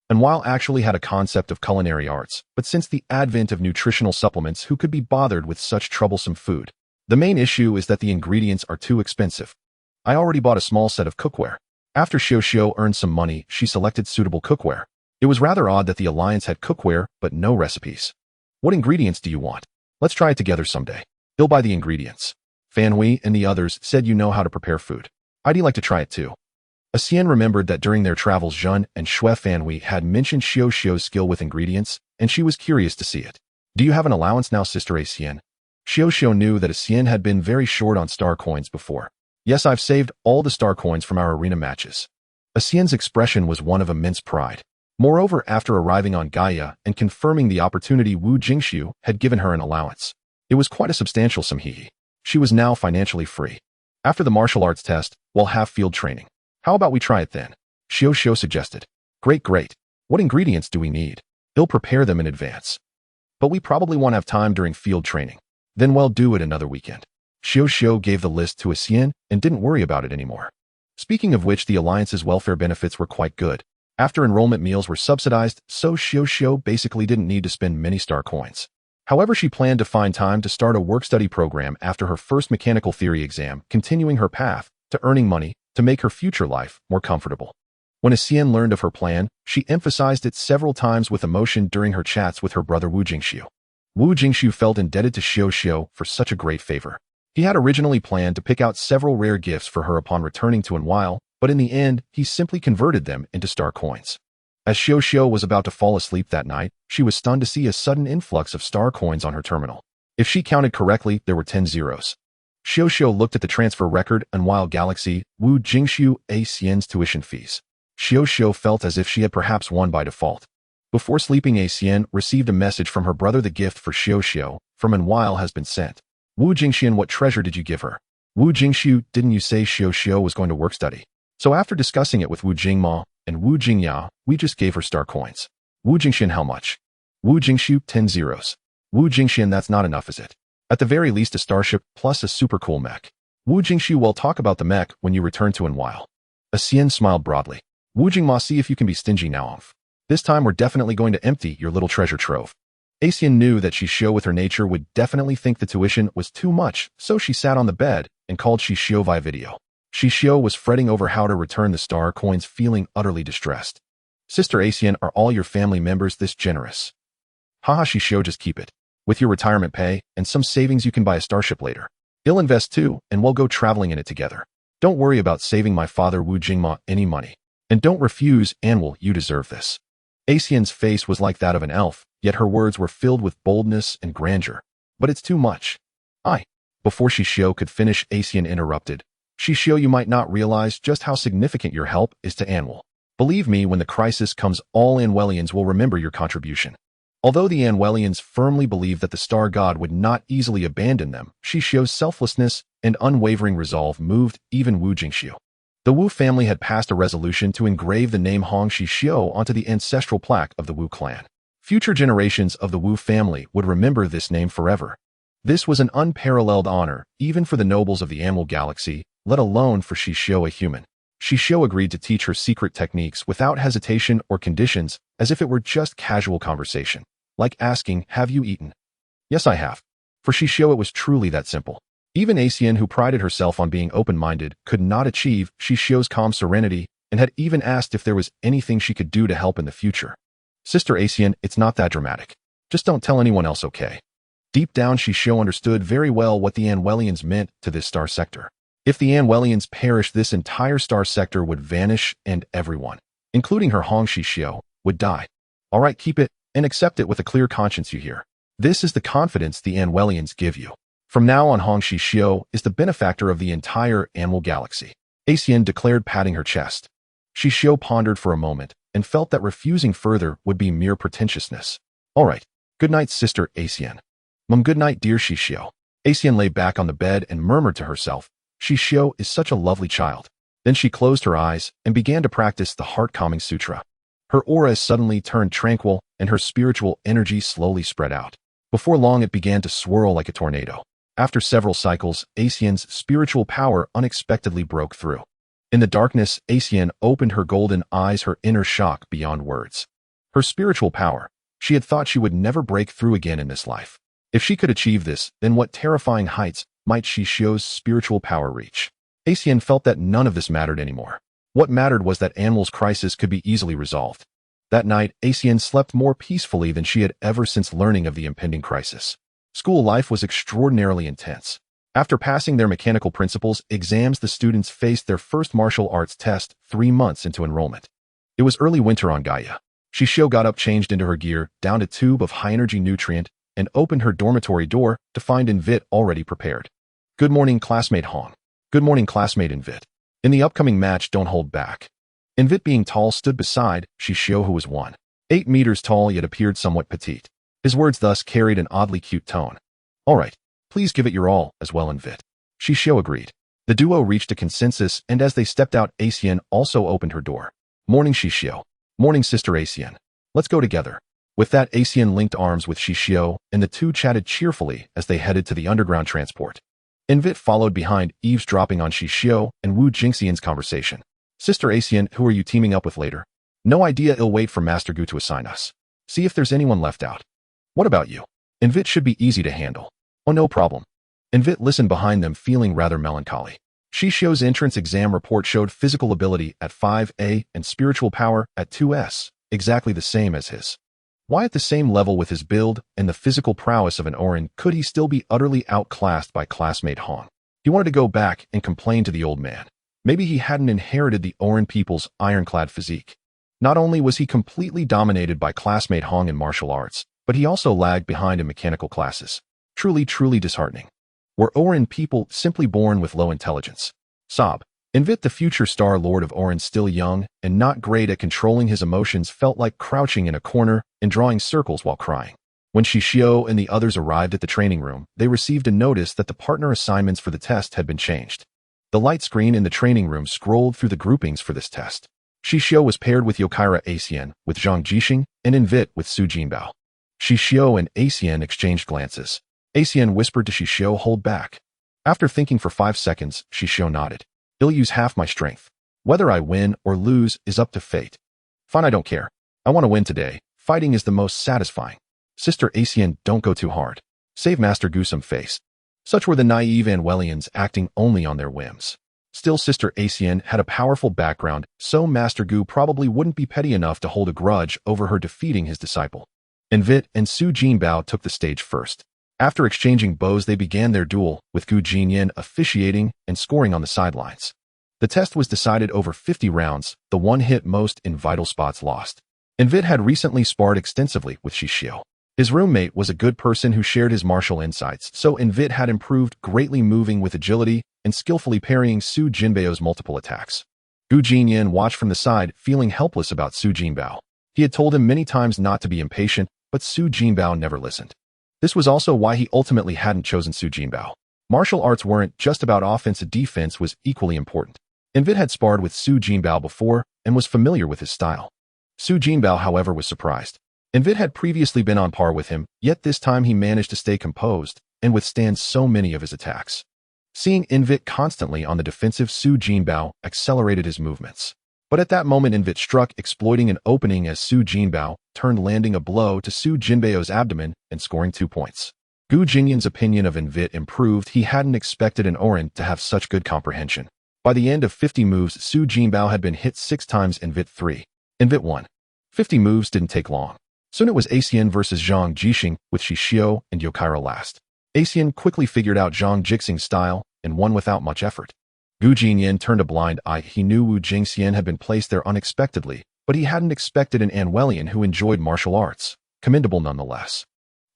Anwile actually had a concept of culinary arts, but since the advent of nutritional supplements, who could be bothered with such troublesome food? The main issue is that the ingredients are too expensive. "I already bought a small set of cookware." After Xixiu earned some money, she selected suitable cookware. It was rather odd that the Alliance had cookware, but no recipes. "What ingredients do you want? Let's try it together someday. He'll buy the ingredients." Fanhui and the others said you know how to prepare food. "I'd like to try it too." Xian remembered that during their travels Zhun and Fanhui had mentioned Xixiu's skill with ingredients, and she was curious to see it. "Do you have an allowance now, Sister Xian?" Xixiu knew that Xian had been very short on star coins before. "Yes, I've saved all the star coins from our arena matches." Xian's expression was one of immense pride. Moreover, after arriving on Gaia and confirming the opportunity, Xixiu had given her an allowance. It was quite a substantial sum. She was now financially free. After the martial arts test, we'll have field training. "How about we try it then?" Xixiu suggested. Great. What ingredients do we need?" "He'll prepare them in advance. But we probably won't have time during field training." "Then we'll do it another weekend." Xixiu gave the list to Xian and didn't worry about it anymore. Speaking of which, the Alliance's welfare benefits were quite good. After enrollment meals were subsidized, so Xixiu basically didn't need to spend many star coins. However, she planned to find time to start a work-study program after her first mechanical theory exam, continuing her path to earning money to make her future life more comfortable. When Xian learned of her plan, she emphasized it several times with emotion during her chats with her brother Xixiu. Xixiu felt indebted to Xixiu for such a great favor. He had originally planned to pick out several rare gifts for her upon returning to Anwile, but in the end, he simply converted them into star coins. As Xixiu was about to fall asleep that night, she was stunned to see a sudden influx of star coins on her terminal. If she counted correctly, there were 10 zeros. Xixiu looked at the transfer record, Anwile Galaxy, Xixiu Xian's tuition fees. Xixiu felt as if she had perhaps won by default. Before sleeping, Xian received a message from her brother. The gift for Xixiu from Anwile has been sent. Xixian, what treasure did you give her? Xixiu, didn't you say Xixiu was going to work study? So after discussing it with Jingma and Jingya, we just gave her star coins. Xixian, how much? Xixiu, 10 zeros. Xixian, that's not enough, is it? At the very least a starship plus a super cool mech. Wu Jingxiu will talk about the mech when you return to Anwhile. Xian smiled broadly. Wu Jingma, see if you can be stingy now. This time we're definitely going to empty your little treasure trove. Xian knew that Xixiu with her nature would definitely think the tuition was too much, so she sat on the bed and called Xixiu via video. Xixiu was fretting over how to return the star coins, feeling utterly distressed. Sister Xian, are all your family members this generous? Haha, Xixiu, just keep it. With your retirement pay and some savings you can buy a starship later. I'll invest too, and we'll go traveling in it together. Don't worry about saving my father Wu Jingma any money. And don't refuse, Anwal, you deserve this. Xian's face was like that of an elf, yet her words were filled with boldness and grandeur. But it's too much. Before Xixiu could finish, Xian interrupted. Xixiu, you might not realize just how significant your help is to Anwal. Believe me, when the crisis comes, all Anwelians will remember your contribution. Although the Anwelians firmly believed that the star god would not easily abandon them, Xixiu's selflessness and unwavering resolve moved even Wu Jingxiu. The Wu family had passed a resolution to engrave the name Hong Xixiu onto the ancestral plaque of the Wu clan. Future generations of the Wu family would remember this name forever. This was an unparalleled honor, even for the nobles of the Anwal galaxy, let alone for Xixiu, a human. Xixiu agreed to teach her secret techniques without hesitation or conditions, as if it were just casual conversation, like asking, have you eaten? Yes, I have. For Xixiu it was truly that simple. Even Xian, who prided herself on being open-minded, could not achieve Xixiu's calm serenity and had even asked if there was anything she could do to help in the future. Sister Xian, it's not that dramatic. Just don't tell anyone else, okay? Deep down, Xixiu understood very well what the Anwelians meant to this star sector. If the Anwelians perished, this entire star sector would vanish and everyone, including her Hong Xixiu, would die. All right, keep it and accept it with a clear conscience, you hear. This is the confidence the Anwelians give you. From now on, Hong Xixiu is the benefactor of the entire Anwal galaxy. Xian declared, patting her chest. Xixiu pondered for a moment and felt that refusing further would be mere pretentiousness. All right. Good night, Sister Xian. Good night, dear Xixiu. Xian lay back on the bed and murmured to herself, Xixiu is such a lovely child. Then she closed her eyes and began to practice the heart-calming sutra. Her aura suddenly turned tranquil and her spiritual energy slowly spread out. Before long it began to swirl like a tornado. After several cycles, Xian's spiritual power unexpectedly broke through. In the darkness, Xian opened her golden eyes, her inner shock beyond words. Her spiritual power. She had thought she would never break through again in this life. If she could achieve this, then what terrifying heights might Xixiu's spiritual power reach? Xian felt that none of this mattered anymore. What mattered was that Anwal's crisis could be easily resolved. That night, Xian slept more peacefully than she had ever since learning of the impending crisis. School life was extraordinarily intense. After passing their mechanical principles exams, the students faced their first martial arts test 3 months into enrollment. It was early winter on Gaia. Xixiu got up, changed into her gear, downed a tube of high-energy nutrient, and opened her dormitory door to find Invit already prepared. Good morning, classmate Hong. Good morning, classmate Invit. In the upcoming match, don't hold back. Invit, being tall, stood beside Xixiu, who was 1.8 meters tall yet appeared somewhat petite. His words thus carried an oddly cute tone. All right, please give it your all as well, Invit. Xixiu agreed. The duo reached a consensus, and as they stepped out, Xian also opened her door. Morning, Xixiu. Morning, Sister Xian. Let's go together. With that, Xian linked arms with Xixiu, and the two chatted cheerfully as they headed to the underground transport. Invit followed behind, eavesdropping on Xixiu and Wu Jingxian's conversation. Sister Xian, who are you teaming up with later? No idea, I'll wait for Master Gu to assign us. See if there's anyone left out. What about you? Invit should be easy to handle. Oh, no problem. Invit listened behind them, feeling rather melancholy. Xixiu's entrance exam report showed physical ability at 5A and spiritual power at 2S, exactly the same as his. Why, at the same level with his build and the physical prowess of an Orin, could he still be utterly outclassed by classmate Hong? He wanted to go back and complain to the old man. Maybe he hadn't inherited the Orin people's ironclad physique. Not only was he completely dominated by classmate Hong in martial arts, but he also lagged behind in mechanical classes. Truly, truly disheartening. Were Orin people simply born with low intelligence? Sob. Invit, the future Star Lord of Orin, still young and not great at controlling his emotions, felt like crouching in a corner and drawing circles while crying. When Xixiu and the others arrived at the training room, they received a notice that the partner assignments for the test had been changed. The light screen in the training room scrolled through the groupings for this test. Xixiu was paired with Yokaira Xian, with Zhang Jixing, and Invit with Su Jinbao. Xixiu and Xian exchanged glances. Asian whispered to Xixiu, hold back. After thinking for 5 seconds, Xixiu nodded. I'll use half my strength. Whether I win or lose is up to fate. Fine, I don't care. I want to win today. Fighting is the most satisfying. Sister Asian, don't go too hard. Save Master Gu some face. Such were the naive Anwellians acting only on their whims. Still, Sister Asian had a powerful background, so Master Gu probably wouldn't be petty enough to hold a grudge over her defeating his disciple. Invit and Su Jinbao took the stage first. After exchanging bows, they began their duel, with Gu Jinyan officiating and scoring on the sidelines. The test was decided over 50 rounds, the one hit most in vital spots lost. Invit had recently sparred extensively with Xixiu. His roommate was a good person who shared his martial insights, so Invit had improved greatly, moving with agility and skillfully parrying Su Jinbao's multiple attacks. Gu Jinyan watched from the side, feeling helpless about Su Jinbao. He had told him many times not to be impatient, but Su Jinbao never listened. This was also why he ultimately hadn't chosen Su Jinbao. Martial arts weren't just about offense, defense was equally important. Invit had sparred with Su Jinbao before and was familiar with his style. Su Jinbao, however, was surprised. Invit had previously been on par with him, yet this time he managed to stay composed and withstand so many of his attacks. Seeing Invit constantly on the defensive, Su Jinbao accelerated his movements. But at that moment, Invit struck, exploiting an opening as Su Jinbao turned, landing a blow to Su Jinbao's abdomen and scoring 2 points. Gu Jinyan's opinion of Invit improved. He hadn't expected an Orin to have such good comprehension. By the end of 50 moves, Su Jinbao had been hit 6 times, Invit 3. Invit 1. 50 moves didn't take long. Soon it was Asian versus Zhang Jixing, with Xixiu and Yokaira last. Asian quickly figured out Zhang Jixing's style and won without much effort. Gu Jinyan turned a blind eye. He knew Wu Jingxian had been placed there unexpectedly, but he hadn't expected an Anwellian who enjoyed martial arts. Commendable nonetheless.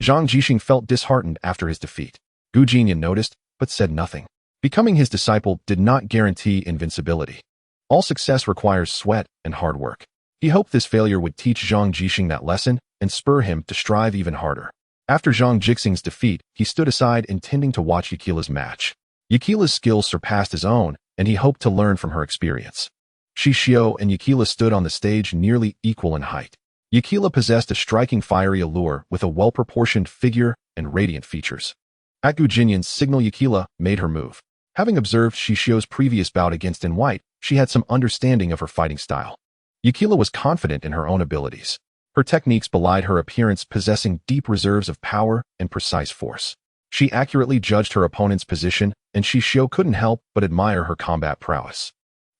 Zhang Jixing felt disheartened after his defeat. Gu Jinyan noticed, but said nothing. Becoming his disciple did not guarantee invincibility. All success requires sweat and hard work. He hoped this failure would teach Zhang Jixing that lesson and spur him to strive even harder. After Zhang Jixing's defeat, he stood aside, intending to watch Yukila's match. Yukila's skills surpassed his own, and he hoped to learn from her experience. Xixiu and Yukila stood on the stage nearly equal in height. Yukila possessed a striking fiery allure with a well-proportioned figure and radiant features. At Gu Jinyan's signal, Yukila made her move. Having observed Xixiu's previous bout against In White, she had some understanding of her fighting style. Yukila was confident in her own abilities. Her techniques belied her appearance, possessing deep reserves of power and precise force. She accurately judged her opponent's position, and Xixiu couldn't help but admire her combat prowess.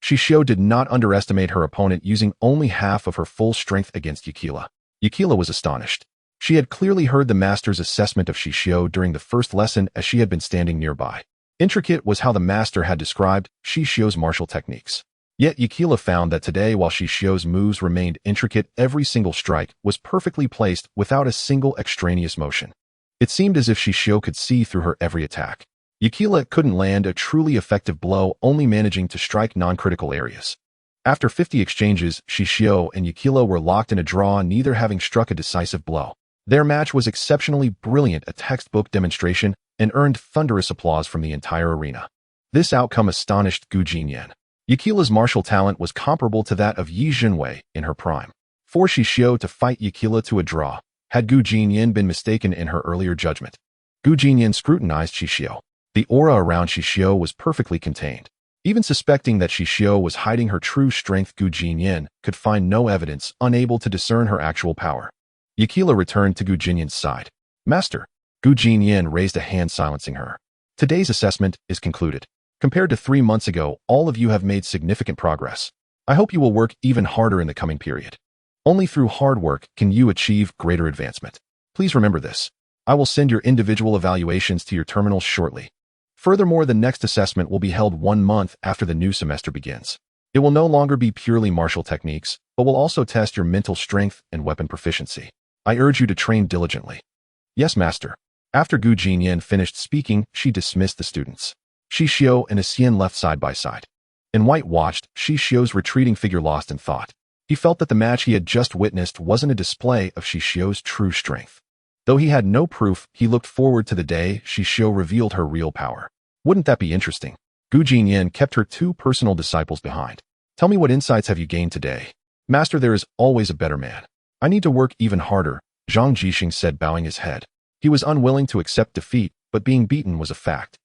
Xixiu did not underestimate her opponent, using only half of her full strength against Yukila. Yukila was astonished. She had clearly heard the master's assessment of Xixiu during the first lesson, as she had been standing nearby. Intricate was how the master had described Xixiu's martial techniques. Yet Yukila found that today, while Xixiu's moves remained intricate, every single strike was perfectly placed without a single extraneous motion. It seemed as if Xixiu could see through her every attack. Yukila couldn't land a truly effective blow, only managing to strike non-critical areas. After 50 exchanges, Xixiu and Yukila were locked in a draw, neither having struck a decisive blow. Their match was exceptionally brilliant, a textbook demonstration, and earned thunderous applause from the entire arena. This outcome astonished Gu Jinyan. Yukila's martial talent was comparable to that of Yi Jinwei in her prime. For Xixiu to fight Yukila to a draw, had Gu Jinyan been mistaken in her earlier judgment. Gu Jinyan scrutinized Xixiu. The aura around Xixiu was perfectly contained. Even suspecting that Xixiu was hiding her true strength, Gu Jinyan could find no evidence, unable to discern her actual power. Yukila returned to Gu Jinyan's side. Master. Gu Jinyan raised a hand, silencing her. Today's assessment is concluded. Compared to 3 months ago, all of you have made significant progress. I hope you will work even harder in the coming period. Only through hard work can you achieve greater advancement. Please remember this. I will send your individual evaluations to your terminals shortly. Furthermore, the next assessment will be held 1 month after the new semester begins. It will no longer be purely martial techniques, but will also test your mental strength and weapon proficiency. I urge you to train diligently. Yes, master. After Gu Jinyan finished speaking, she dismissed the students. Xixiu and Asian left side by side. In White watched Xixiu's retreating figure, lost in thought. He felt that the match he had just witnessed wasn't a display of Xixiu's true strength. Though he had no proof, he looked forward to the day Xixiu revealed her real power. Wouldn't that be interesting? Gu Jinyan kept her 2 personal disciples behind. Tell me, what insights have you gained today? Master, there is always a better man. I need to work even harder, Zhang Jixing said, bowing his head. He was unwilling to accept defeat, but being beaten was a fact.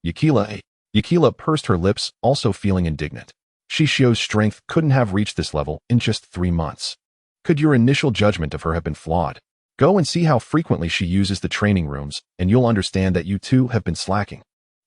Yukila pursed her lips, also feeling indignant. Xixiu's strength couldn't have reached this level in just 3 months. Could your initial judgment of her have been flawed? Go and see how frequently she uses the training rooms, and you'll understand that you too have been slacking.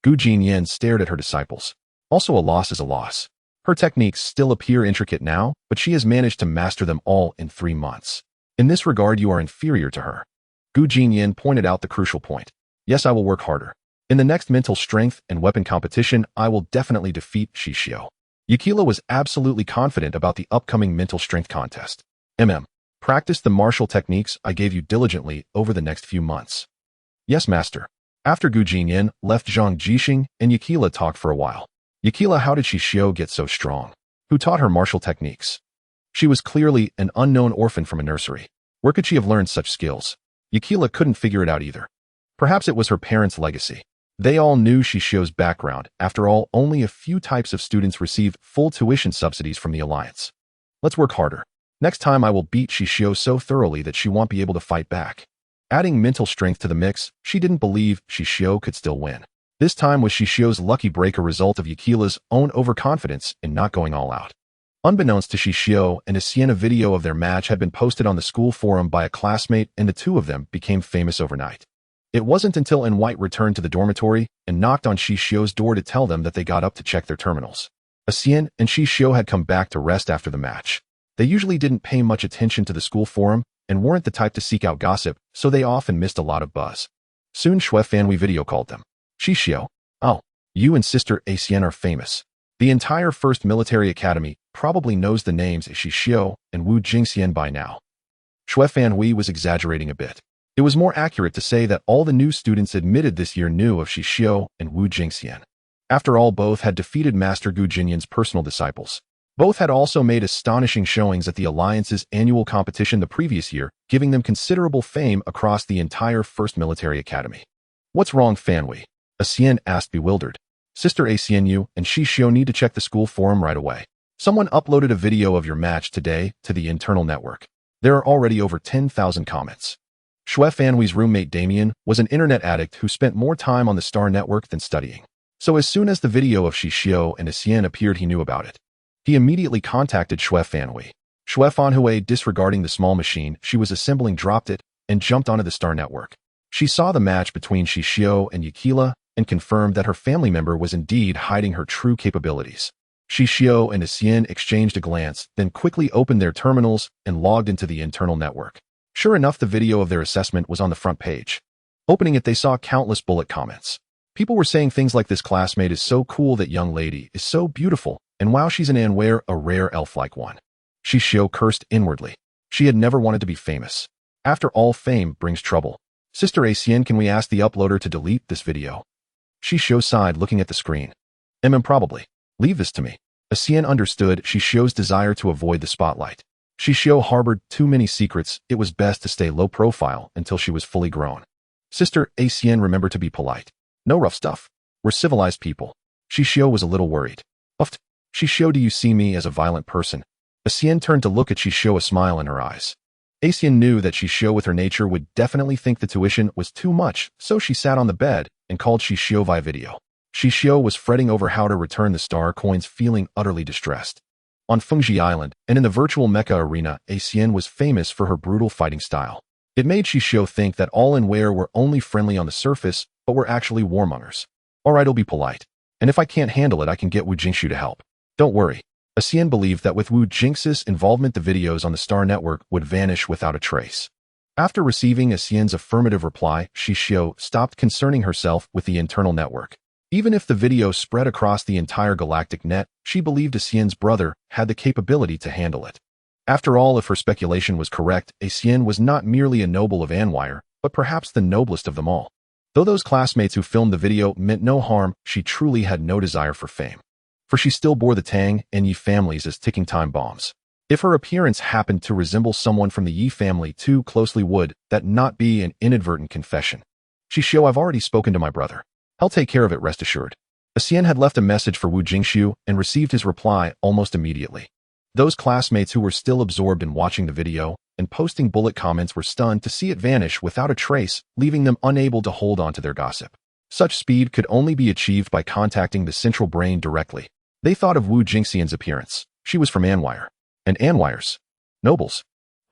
Gu Jinyan stared at her disciples. Also, a loss is a loss. Her techniques still appear intricate now, but she has managed to master them all in 3 months. In this regard, you are inferior to her. Gu Jinyan pointed out the crucial point. Yes, I will work harder. In the next mental strength and weapon competition, I will definitely defeat Xixiu. Yukila was absolutely confident about the upcoming mental strength contest. Practice the martial techniques I gave you diligently over the next few months. Yes, master. After Gu Jinyan left, Zhang Jixing and Yukila talked for a while. Yukila, how did Xixiu get so strong? Who taught her martial techniques? She was clearly an unknown orphan from a nursery. Where could she have learned such skills? Yukila couldn't figure it out either. Perhaps it was her parents' legacy. They all knew Xixiu's background. After all, only a few types of students receive full tuition subsidies from the Alliance. Let's work harder. Next time I will beat Xixiu so thoroughly that she won't be able to fight back. Adding mental strength to the mix, she didn't believe Xixiu could still win. This time was Xixiu's lucky break a result of Yukila's own overconfidence in not going all out. Unbeknownst to Xixiu and Xian, a video of their match had been posted on the school forum by a classmate, and the two of them became famous overnight. It wasn't until White returned to the dormitory and knocked on Xixiu's door to tell them that they got up to check their terminals. Xian and Xixiu had come back to rest after the match. They usually didn't pay much attention to the school forum and weren't the type to seek out gossip, so they often missed a lot of buzz. Soon Shui Fanwei video called them. Xixiu, oh, you and Sister Xian are famous. The entire First Military Academy probably knows the names Xixiu and Wu Jingxian by now. Shui Fanwei was exaggerating a bit. It was more accurate to say that all the new students admitted this year knew of Xixiu and Wu Jingxian. After all, both had defeated Master Gu Jinyan's personal disciples. Both had also made astonishing showings at the Alliance's annual competition the previous year, giving them considerable fame across the entire First Military Academy. What's wrong, Fanwei? Xian asked, bewildered. Sister Xixiu and Xixiu need to check the school forum right away. Someone uploaded a video of your match today to the internal network. There are already over 10,000 comments. Shui Fanwei's roommate Damien was an internet addict who spent more time on the Star Network than studying. So as soon as the video of Xixiu and Xian appeared, he knew about it. He immediately contacted Shui Fanwei. Shui Fanwei, disregarding the small machine she was assembling, dropped it and jumped onto the Star Network. She saw the match between Xixiu and Yukila and confirmed that her family member was indeed hiding her true capabilities. Xixiu and Xian exchanged a glance, then quickly opened their terminals and logged into the internal network. Sure enough, the video of their assessment was on the front page. Opening it, they saw countless bullet comments. People were saying things like, this classmate is so cool, that young lady is so beautiful, and wow, she's an Anware, a rare elf-like one. Xixiu cursed inwardly. She had never wanted to be famous. After all, fame brings trouble. Sister Xian, can we ask the uploader to delete this video? Xixiu sighed, looking at the screen. Probably. Leave this to me. Xian understood Xixiu's desire to avoid the spotlight. Xixiu harbored too many secrets. It was best to stay low profile until she was fully grown. Sister Xian, remember to be polite. No rough stuff. We're civilized people. Xixiu was a little worried. Uffed. Xixiu, do you see me as a violent person? Xian turned to look at Xixiu, a smile in her eyes. Xian knew that Xixiu, with her nature, would definitely think the tuition was too much, so she sat on the bed and called Xixiu via video. Xixiu was fretting over how to return the star coins, feeling utterly distressed. On Fengji Island and in the virtual mecha arena, Xian was famous for her brutal fighting style. It made Xixiu think that all in Ware were only friendly on the surface, but were actually warmongers. Alright, I'll be polite. And if I can't handle it, I can get Wu Jingxiu to help. Don't worry. Xian believed that with Wu Jingxiu's involvement, the videos on the Star Network would vanish without a trace. After receiving Xian's affirmative reply, Xixiu stopped concerning herself with the internal network. Even if the video spread across the entire galactic net, she believed Xian's brother had the capability to handle it. After all, if her speculation was correct, Xian was not merely a noble of Anwire, but perhaps the noblest of them all. Though those classmates who filmed the video meant no harm, she truly had no desire for fame. For she still bore the Tang and Yi families as ticking time bombs. If her appearance happened to resemble someone from the Yi family too closely, would that not be an inadvertent confession? Xixiu, I've already spoken to my brother. I'll take care of it, rest assured. Xian had left a message for Wu Jingxiu and received his reply almost immediately. Those classmates who were still absorbed in watching the video and posting bullet comments were stunned to see it vanish without a trace, leaving them unable to hold on to their gossip. Such speed could only be achieved by contacting the central brain directly. They thought of Wu Jingxian's appearance. She was from Anwire. And Anwires? Nobles.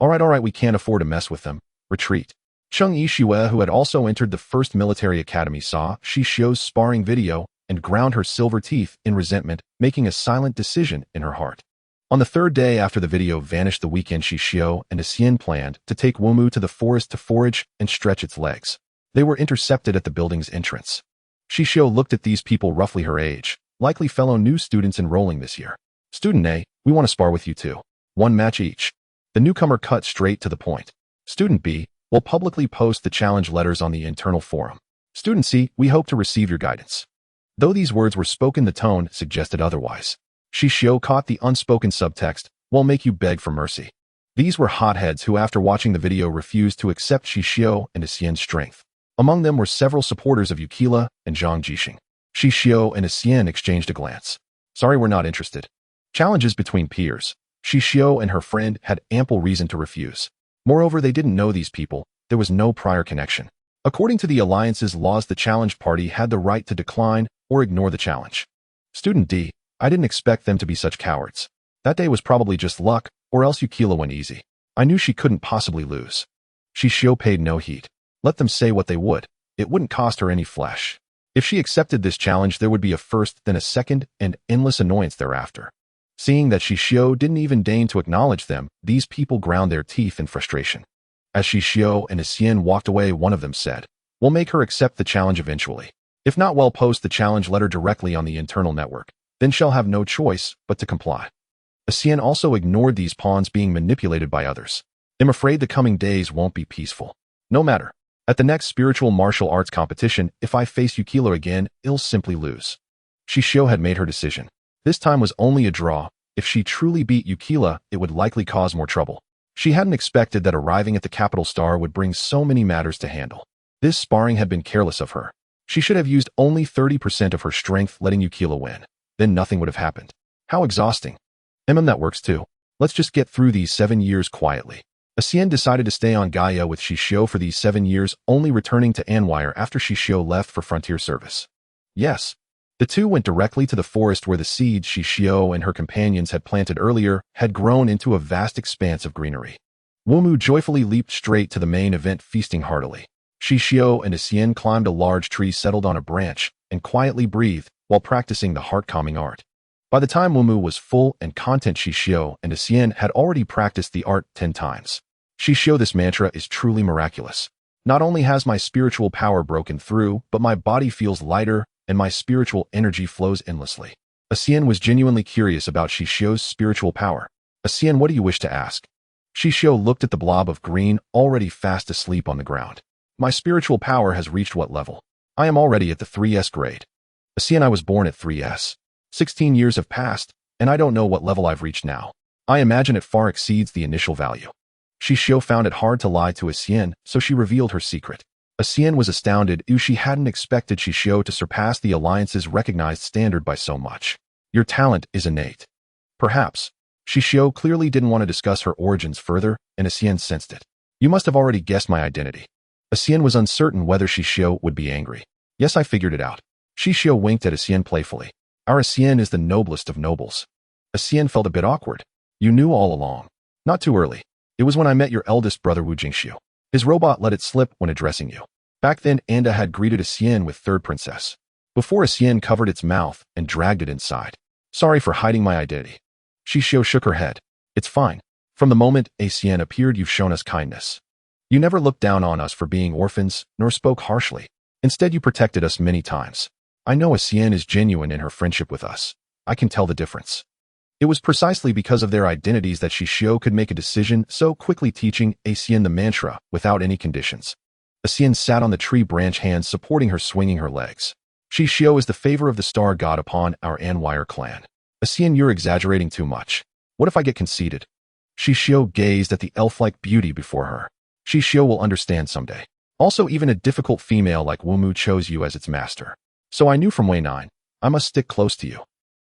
Alright, we can't afford to mess with them. Retreat. Cheng Yixue, who had also entered the first military academy, saw Xixiu's sparring video and ground her silver teeth in resentment, making a silent decision in her heart. On the third day after the video vanished the weekend, Xixiu and Xian planned to take Wumu to the forest to forage and stretch its legs. They were intercepted at the building's entrance. Xixiu looked at these people roughly her age, likely fellow new students enrolling this year. Student A, we want to spar with you too. 1 match each. The newcomer cut straight to the point. Student B, we'll publicly post the challenge letters on the internal forum. Student C, we hope to receive your guidance. Though these words were spoken, the tone suggested otherwise. Xixiu caught the unspoken subtext, "We'll make you beg for mercy." These were hotheads who, after watching the video, refused to accept Xixiu and Xian's strength. Among them were several supporters of Yukila and Zhang Jixing. Xixiu and Xian exchanged a glance. Sorry, we're not interested. Challenges between peers. Xixiu and her friend had ample reason to refuse. Moreover, they didn't know these people. There was no prior connection. According to the Alliance's laws, the challenged party had the right to decline or ignore the challenge. Student D, I didn't expect them to be such cowards. That day was probably just luck, or else Yukila went easy. I knew she couldn't possibly lose. Xixiu paid no heed. Let them say what they would. It wouldn't cost her any flesh. If she accepted this challenge, there would be a first, then a second, and endless annoyance thereafter. Seeing that Xixiu didn't even deign to acknowledge them, these people ground their teeth in frustration. As Xixiu and Xian walked away, one of them said, "We'll make her accept the challenge eventually. If not, we'll post the challenge letter directly on the internal network. Then she'll have no choice but to comply." Xian also ignored these pawns being manipulated by others. "I'm afraid the coming days won't be peaceful. No matter. At the next spiritual martial arts competition, if I face Yukila again, I'll simply lose." Xixiu had made her decision. This time was only a draw. If she truly beat Yukila, it would likely cause more trouble. She hadn't expected that arriving at the capital star would bring so many matters to handle. This sparring had been careless of her. She should have used only 30% of her strength, letting Yukila win. Then nothing would have happened. How exhausting. That works too. Let's just get through these 7 years quietly. Xian decided to stay on Gaia with Xixiu for these 7 years, only returning to Anwire after Xixiu left for frontier service. Yes. The two went directly to the forest where the seeds Xixiu and her companions had planted earlier had grown into a vast expanse of greenery. Wumu joyfully leaped straight to the main event, feasting heartily. Xixiu and Xian climbed a large tree, settled on a branch, and quietly breathed while practicing the heart-calming art. By the time Wumu was full and content, Xixiu and Xian had already practiced the art 10 times. Xixiu, this mantra is truly miraculous. Not only has my spiritual power broken through, but my body feels lighter, and my spiritual energy flows endlessly. Xian was genuinely curious about Xixiu's spiritual power. Xian, what do you wish to ask? Xixiu looked at the blob of green, already fast asleep on the ground. My spiritual power has reached what level? I am already at the 3S grade. Xian, I was born at 3S. 16 years have passed, and I don't know what level I've reached now. I imagine it far exceeds the initial value. Xixiu found it hard to lie to Xian, so she revealed her secret. Xian was astounded. She hadn't expected Xixiu to surpass the Alliance's recognized standard by so much. Your talent is innate. Perhaps. Xixiu clearly didn't want to discuss her origins further, and Xian sensed it. You must have already guessed my identity. Xian was uncertain whether Xixiu would be angry. Yes, I figured it out. Xixiu winked at Xian playfully. Our Xian is the noblest of nobles. Xian felt a bit awkward. You knew all along. Not too early. It was when I met your eldest brother Wu Jingxiu. His robot let it slip when addressing you. Back then, Anda had greeted Xian with third princess. Before Xian covered its mouth and dragged it inside. Sorry for hiding my identity. Xixiu shook her head. It's fine. From the moment Xian appeared, you've shown us kindness. You never looked down on us for being orphans, nor spoke harshly. Instead, you protected us many times. I know Xian is genuine in her friendship with us. I can tell the difference. It was precisely because of their identities that Xixiu could make a decision so quickly, teaching Xian the mantra without any conditions. Xian sat on the tree branch, hands supporting her, swinging her legs. Xixiu is the favor of the star god upon our Anwire clan. Xian, you're exaggerating too much. What if I get conceited? Xixiu gazed at the elf-like beauty before her. Xixiu will understand someday. Also, even a difficult female like Wumu chose you as its master. So I knew from Way 9, I must stick close to you.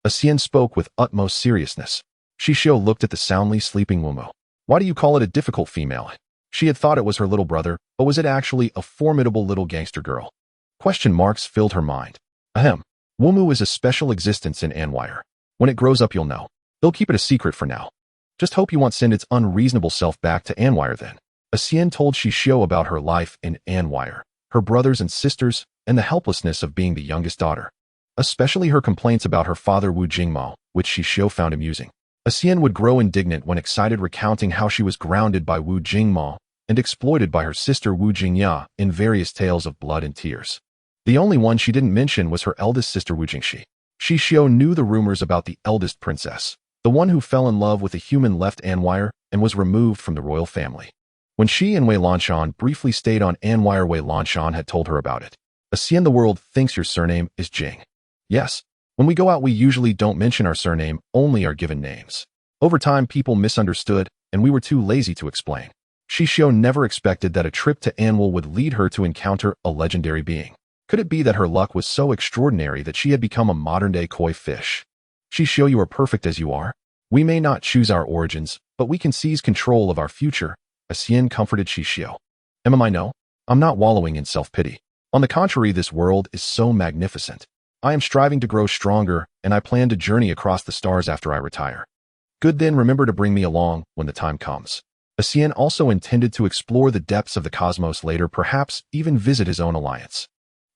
Xian spoke with utmost seriousness. Xixiu looked at the soundly sleeping Wumu. Why do you call it a difficult female? She had thought it was her little brother, but was it actually a formidable little gangster girl? Question marks filled her mind. Ahem. Wumu is a special existence in Anwire. When it grows up you'll know. They'll keep it a secret for now. Just hope you won't send its unreasonable self back to Anwire then. Xixiu told Xixiu about her life in Anwire, her brothers and sisters, and the helplessness of being the youngest daughter. Especially her complaints about her father Wu Jingmao, which Xixiu found amusing. Xixiu would grow indignant when excited recounting how she was grounded by Wu Jingmao and exploited by her sister Wu Jingya in various tales of blood and tears. The only one she didn't mention was her eldest sister Wu Jingxi. Xixiu knew the rumors about the eldest princess, the one who fell in love with a human left Anwire and was removed from the royal family. When she and Wei Lanshan briefly stayed on Anwire, Wei Lanshan had told her about it. Xixiu, the world thinks your surname is Jing. Yes. When we go out we usually don't mention our surname, only our given names. Over time people misunderstood, and we were too lazy to explain. Xixiu never expected that a trip to Anwil would lead her to encounter a legendary being. Could it be that her luck was so extraordinary that she had become a modern-day koi fish? Xixiu, you are perfect as you are. We may not choose our origins, but we can seize control of our future. Xixiu comforted Xixiu. I know. I'm not wallowing in self-pity. On the contrary, this world is so magnificent. I am striving to grow stronger, and I plan to journey across the stars after I retire. Good, then remember to bring me along when the time comes. Xixiu also intended to explore the depths of the cosmos later, perhaps even visit his own alliance.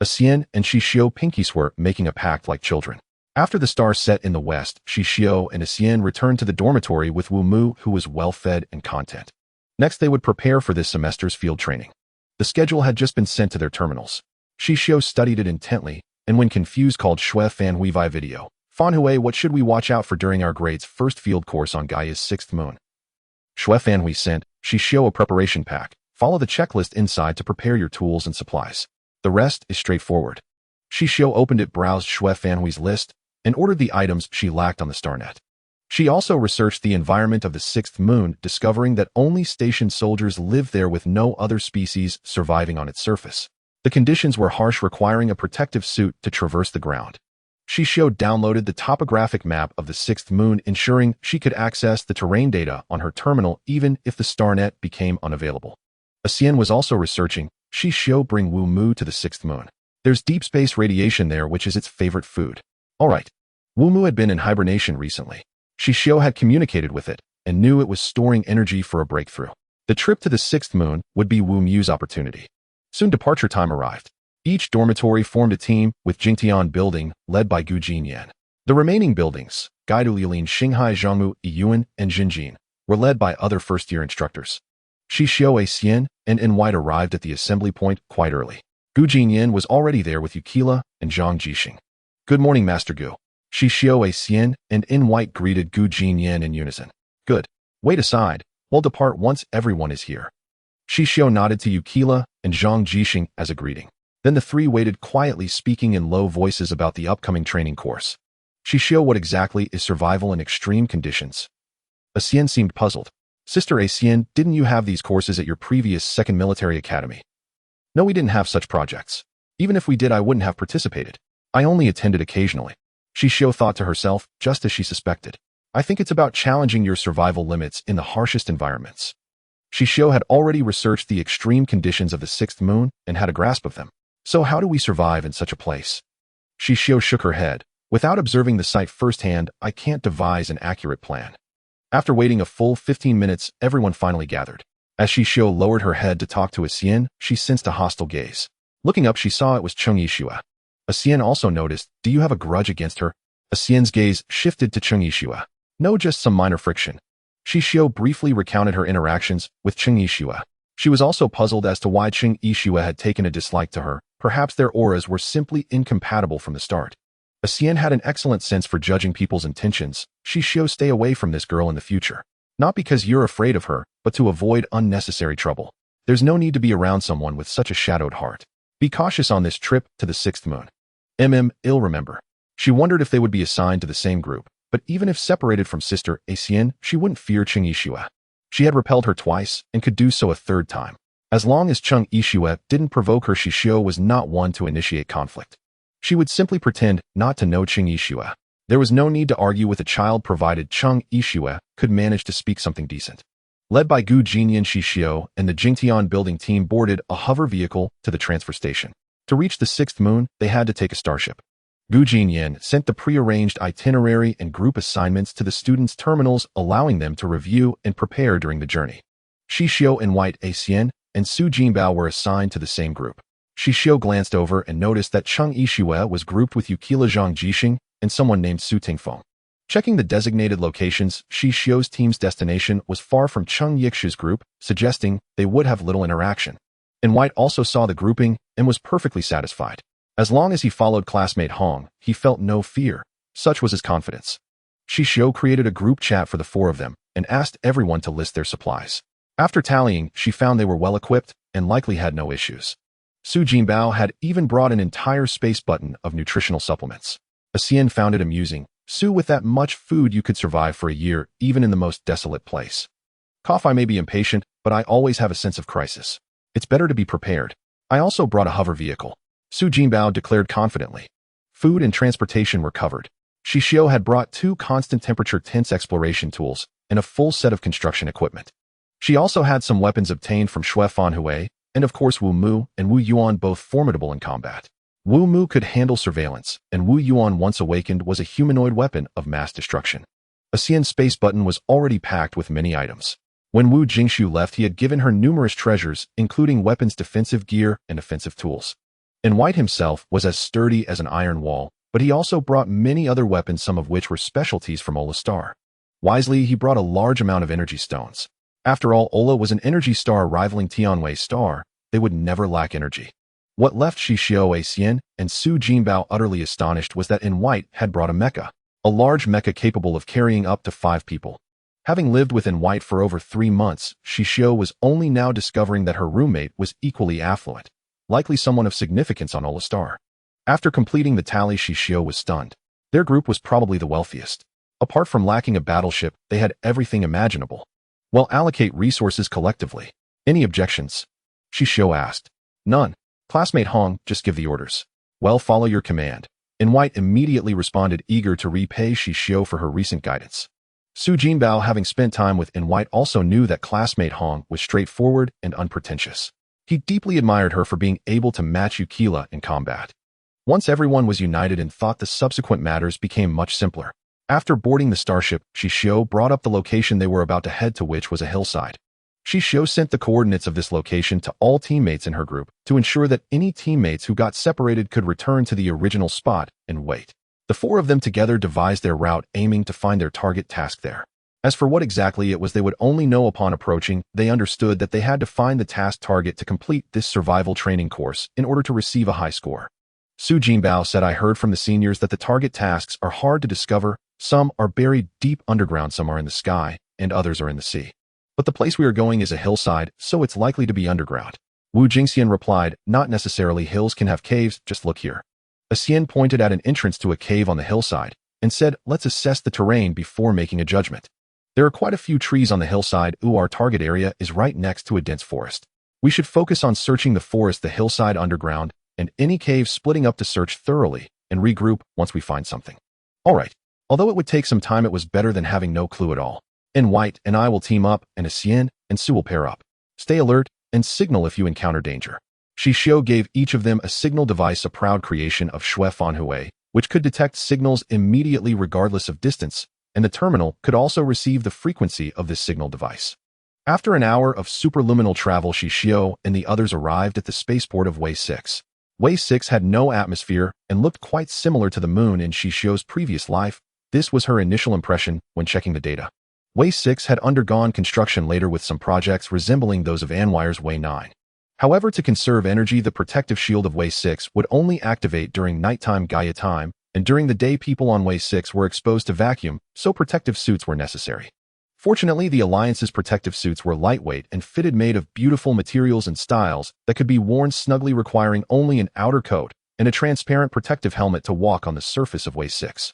Xixiu and Xixiu pinky swear, making a pact like children. After the stars set in the west, Xixiu and Xixiu returned to the dormitory with Wu Mu, who was well-fed and content. Next, they would prepare for this semester's field training. The schedule had just been sent to their terminals. Xixiu studied it intently, and when confused called Shui Fan Hui Vi video. Fan Hui, what should we watch out for during our grade's first field course on Gaia's sixth moon? Shui Fan Hui sent Xixiu a preparation pack. Follow the checklist inside to prepare your tools and supplies. The rest is straightforward. Xixiu opened it, browsed Shui Fan Hui's list, and ordered the items she lacked on the StarNet. She also researched the environment of the sixth moon, discovering that only station soldiers lived there with no other species surviving on its surface. The conditions were harsh, requiring a protective suit to traverse the ground. Xixiu downloaded the topographic map of the sixth moon, ensuring she could access the terrain data on her terminal even if the StarNet became unavailable. Xixiu was also researching Xixiu bring Wu Mu to the sixth moon. There's deep space radiation there, which is its favorite food. Alright. Wu Mu had been in hibernation recently. Xixiu had communicated with it and knew it was storing energy for a breakthrough. The trip to the sixth moon would be Wu Mu's opportunity. Soon departure time arrived. Each dormitory formed a team, with Jingtian building led by Gu Jinyan. The remaining buildings, Gaidu Liulin, Xinghai Zhangmu, Yiyuan, and Jinjin, were led by other first-year instructors. Xixiu, Xian, and White arrived at the assembly point quite early. Gu Jinyan was already there with Yukila and Zhang Jixing. Good morning, Master Gu. Xixiu, Xian, and White greeted Gu Jinyan in unison. Good. Wait aside. We'll depart once everyone is here. Xixiu nodded to Yukila and Zhang Jixing as a greeting. Then the three waited quietly, speaking in low voices about the upcoming training course. Xixiu, what exactly is survival in extreme conditions? Xian seemed puzzled. Sister Xian, didn't you have these courses at your previous second military academy? No, we didn't have such projects. Even if we did, I wouldn't have participated. I only attended occasionally. Xixiu thought to herself, just as she suspected. I think it's about challenging your survival limits in the harshest environments. Xixiu had already researched the extreme conditions of the sixth moon and had a grasp of them. So how do we survive in such a place? Xixiu shook her head. Without observing the site firsthand, I can't devise an accurate plan. After waiting a full 15 minutes, everyone finally gathered. As Xixiu lowered her head to talk to Xian, she sensed a hostile gaze. Looking up, she saw it was Cheng Yixue. Xian also noticed, do you have a grudge against her? Xian's gaze shifted to Cheng Yixue. No, just some minor friction. Xixiu briefly recounted her interactions with Cheng Yixue. She was also puzzled as to why Cheng Yixue had taken a dislike to her. Perhaps their auras were simply incompatible from the start. Xian had an excellent sense for judging people's intentions. Xixiu, stay away from this girl in the future. Not because you're afraid of her, but to avoid unnecessary trouble. There's no need to be around someone with such a shadowed heart. Be cautious on this trip to the sixth moon. Ill remember. She wondered if they would be assigned to the same group, but even if separated from sister Xian, she wouldn't fear Cheng Yixue. She had repelled her twice and could do so a third time. As long as Cheng Yixue didn't provoke her, Xixiu was not one to initiate conflict. She would simply pretend not to know Cheng Yixue. There was no need to argue with a child provided Cheng Yixue could manage to speak something decent. Led by Gu Jinyan Xixiu and the Jingtian building team boarded a hover vehicle to the transfer station. To reach the sixth moon, they had to take a starship. Gu Jinyan sent the prearranged itinerary and group assignments to the students' terminals, allowing them to review and prepare during the journey. Xixiu and White Xian and Su Jinbao were assigned to the same group. Xixiu glanced over and noticed that Cheng Yixue was grouped with Yukila Zhang Jixing and someone named Su Tingfeng. Checking the designated locations, Xixiu's team's destination was far from Cheng Yixue's group, suggesting they would have little interaction. And White also saw the grouping and was perfectly satisfied. As long as he followed classmate Hong, he felt no fear. Such was his confidence. Xixiu created a group chat for the four of them and asked everyone to list their supplies. After tallying, she found they were well equipped and likely had no issues. Su Jinbao had even brought an entire space button of nutritional supplements. Xian found it amusing. Su, with that much food you could survive for a year, even in the most desolate place. Cough, I may be impatient, but I always have a sense of crisis. It's better to be prepared. I also brought a hover vehicle. Su Jinbao declared confidently. Food and transportation were covered. Xixiu had brought 2 constant temperature tense exploration tools and a full set of construction equipment. She also had some weapons obtained from Xue Fanhui, and of course Wu Mu and Wu Yuan, both formidable in combat. Wu Mu could handle surveillance, and Wu Yuan, once awakened, was a humanoid weapon of mass destruction. Xian's space button was already packed with many items. When Wu Jingxiu left, he had given her numerous treasures, including weapons, defensive gear, and offensive tools. And White himself was as sturdy as an iron wall, but he also brought many other weapons, some of which were specialties from Ola Star. Wisely, he brought a large amount of energy stones. After all, Ola was an energy star rivaling Tianwei Star. They would never lack energy. What left Xixiu Xian and Su Jinbao utterly astonished was that In White had brought a mecha, a large mecha capable of carrying up to 5 people. Having lived with In White for over 3 months, Xixiu was only now discovering that her roommate was equally affluent, likely someone of significance on Ola Star. After completing the tally, Xixiu was stunned. Their group was probably the wealthiest. Apart from lacking a battleship, they had everything imaginable. Well, allocate resources collectively. Any objections? Xixiu asked. None. Classmate Hong, just give the orders. Well, follow your command. In White immediately responded, eager to repay Xixiu for her recent guidance. Su Jinbao, having spent time with In White, also knew that classmate Hong was straightforward and unpretentious. He deeply admired her for being able to match Yukila in combat. Once everyone was united and thought, the subsequent matters became much simpler. After boarding the starship, Xixiu brought up the location they were about to head to, which was a hillside. Xixiu sent the coordinates of this location to all teammates in her group to ensure that any teammates who got separated could return to the original spot and wait. The 4 of them together devised their route, aiming to find their target task there. As for what exactly it was, they would only know upon approaching. They understood that they had to find the task target to complete this survival training course in order to receive a high score. Su Jinbao said, I heard from the seniors that the target tasks are hard to discover. Some are buried deep underground, some are in the sky, and others are in the sea. But the place we are going is a hillside, so it's likely to be underground. Wu Jingxian replied, not necessarily, hills can have caves, just look here. Xian pointed at an entrance to a cave on the hillside and said, let's assess the terrain before making a judgment. There are quite a few trees on the hillside. Our target area is right next to a dense forest. We should focus on searching the forest, the hillside, underground, and any cave, splitting up to search thoroughly and regroup once we find something. All right. Although it would take some time, it was better than having no clue at all. In White and I will team up, and Xian and Su will pair up. Stay alert and signal if you encounter danger. Xixiu gave each of them a signal device, a proud creation of Xue Fanhui, which could detect signals immediately regardless of distance, and the terminal could also receive the frequency of this signal device. After an hour of superluminal travel, Xixiu and the others arrived at the spaceport of Wei 6. Wei 6 had no atmosphere and looked quite similar to the moon in Xixiu's previous life. This was her initial impression when checking the data. Wei 6 had undergone construction later with some projects resembling those of Anwire's Wei 9. However, to conserve energy, the protective shield of Wei 6 would only activate during nighttime Gaia time, and during the day people on Wei 6 were exposed to vacuum, so protective suits were necessary. Fortunately, the Alliance's protective suits were lightweight and fitted, made of beautiful materials and styles that could be worn snugly, requiring only an outer coat and a transparent protective helmet to walk on the surface of Wei 6.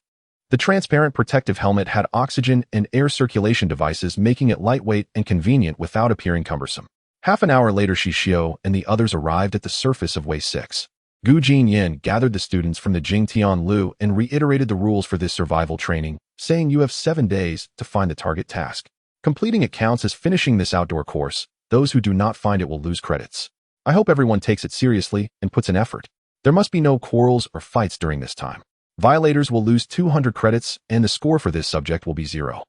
The transparent protective helmet had oxygen and air circulation devices, making it lightweight and convenient without appearing cumbersome. Half an hour later, Xixiu and the others arrived at the surface of Wei 6. Gu Jinyan gathered the students from the Jingtian Lu and reiterated the rules for this survival training, saying, you have 7 days to find the target task. Completing it counts as finishing this outdoor course. Those who do not find it will lose credits. I hope everyone takes it seriously and puts in effort. There must be no quarrels or fights during this time. Violators will lose 200 credits, and the score for this subject will be 0.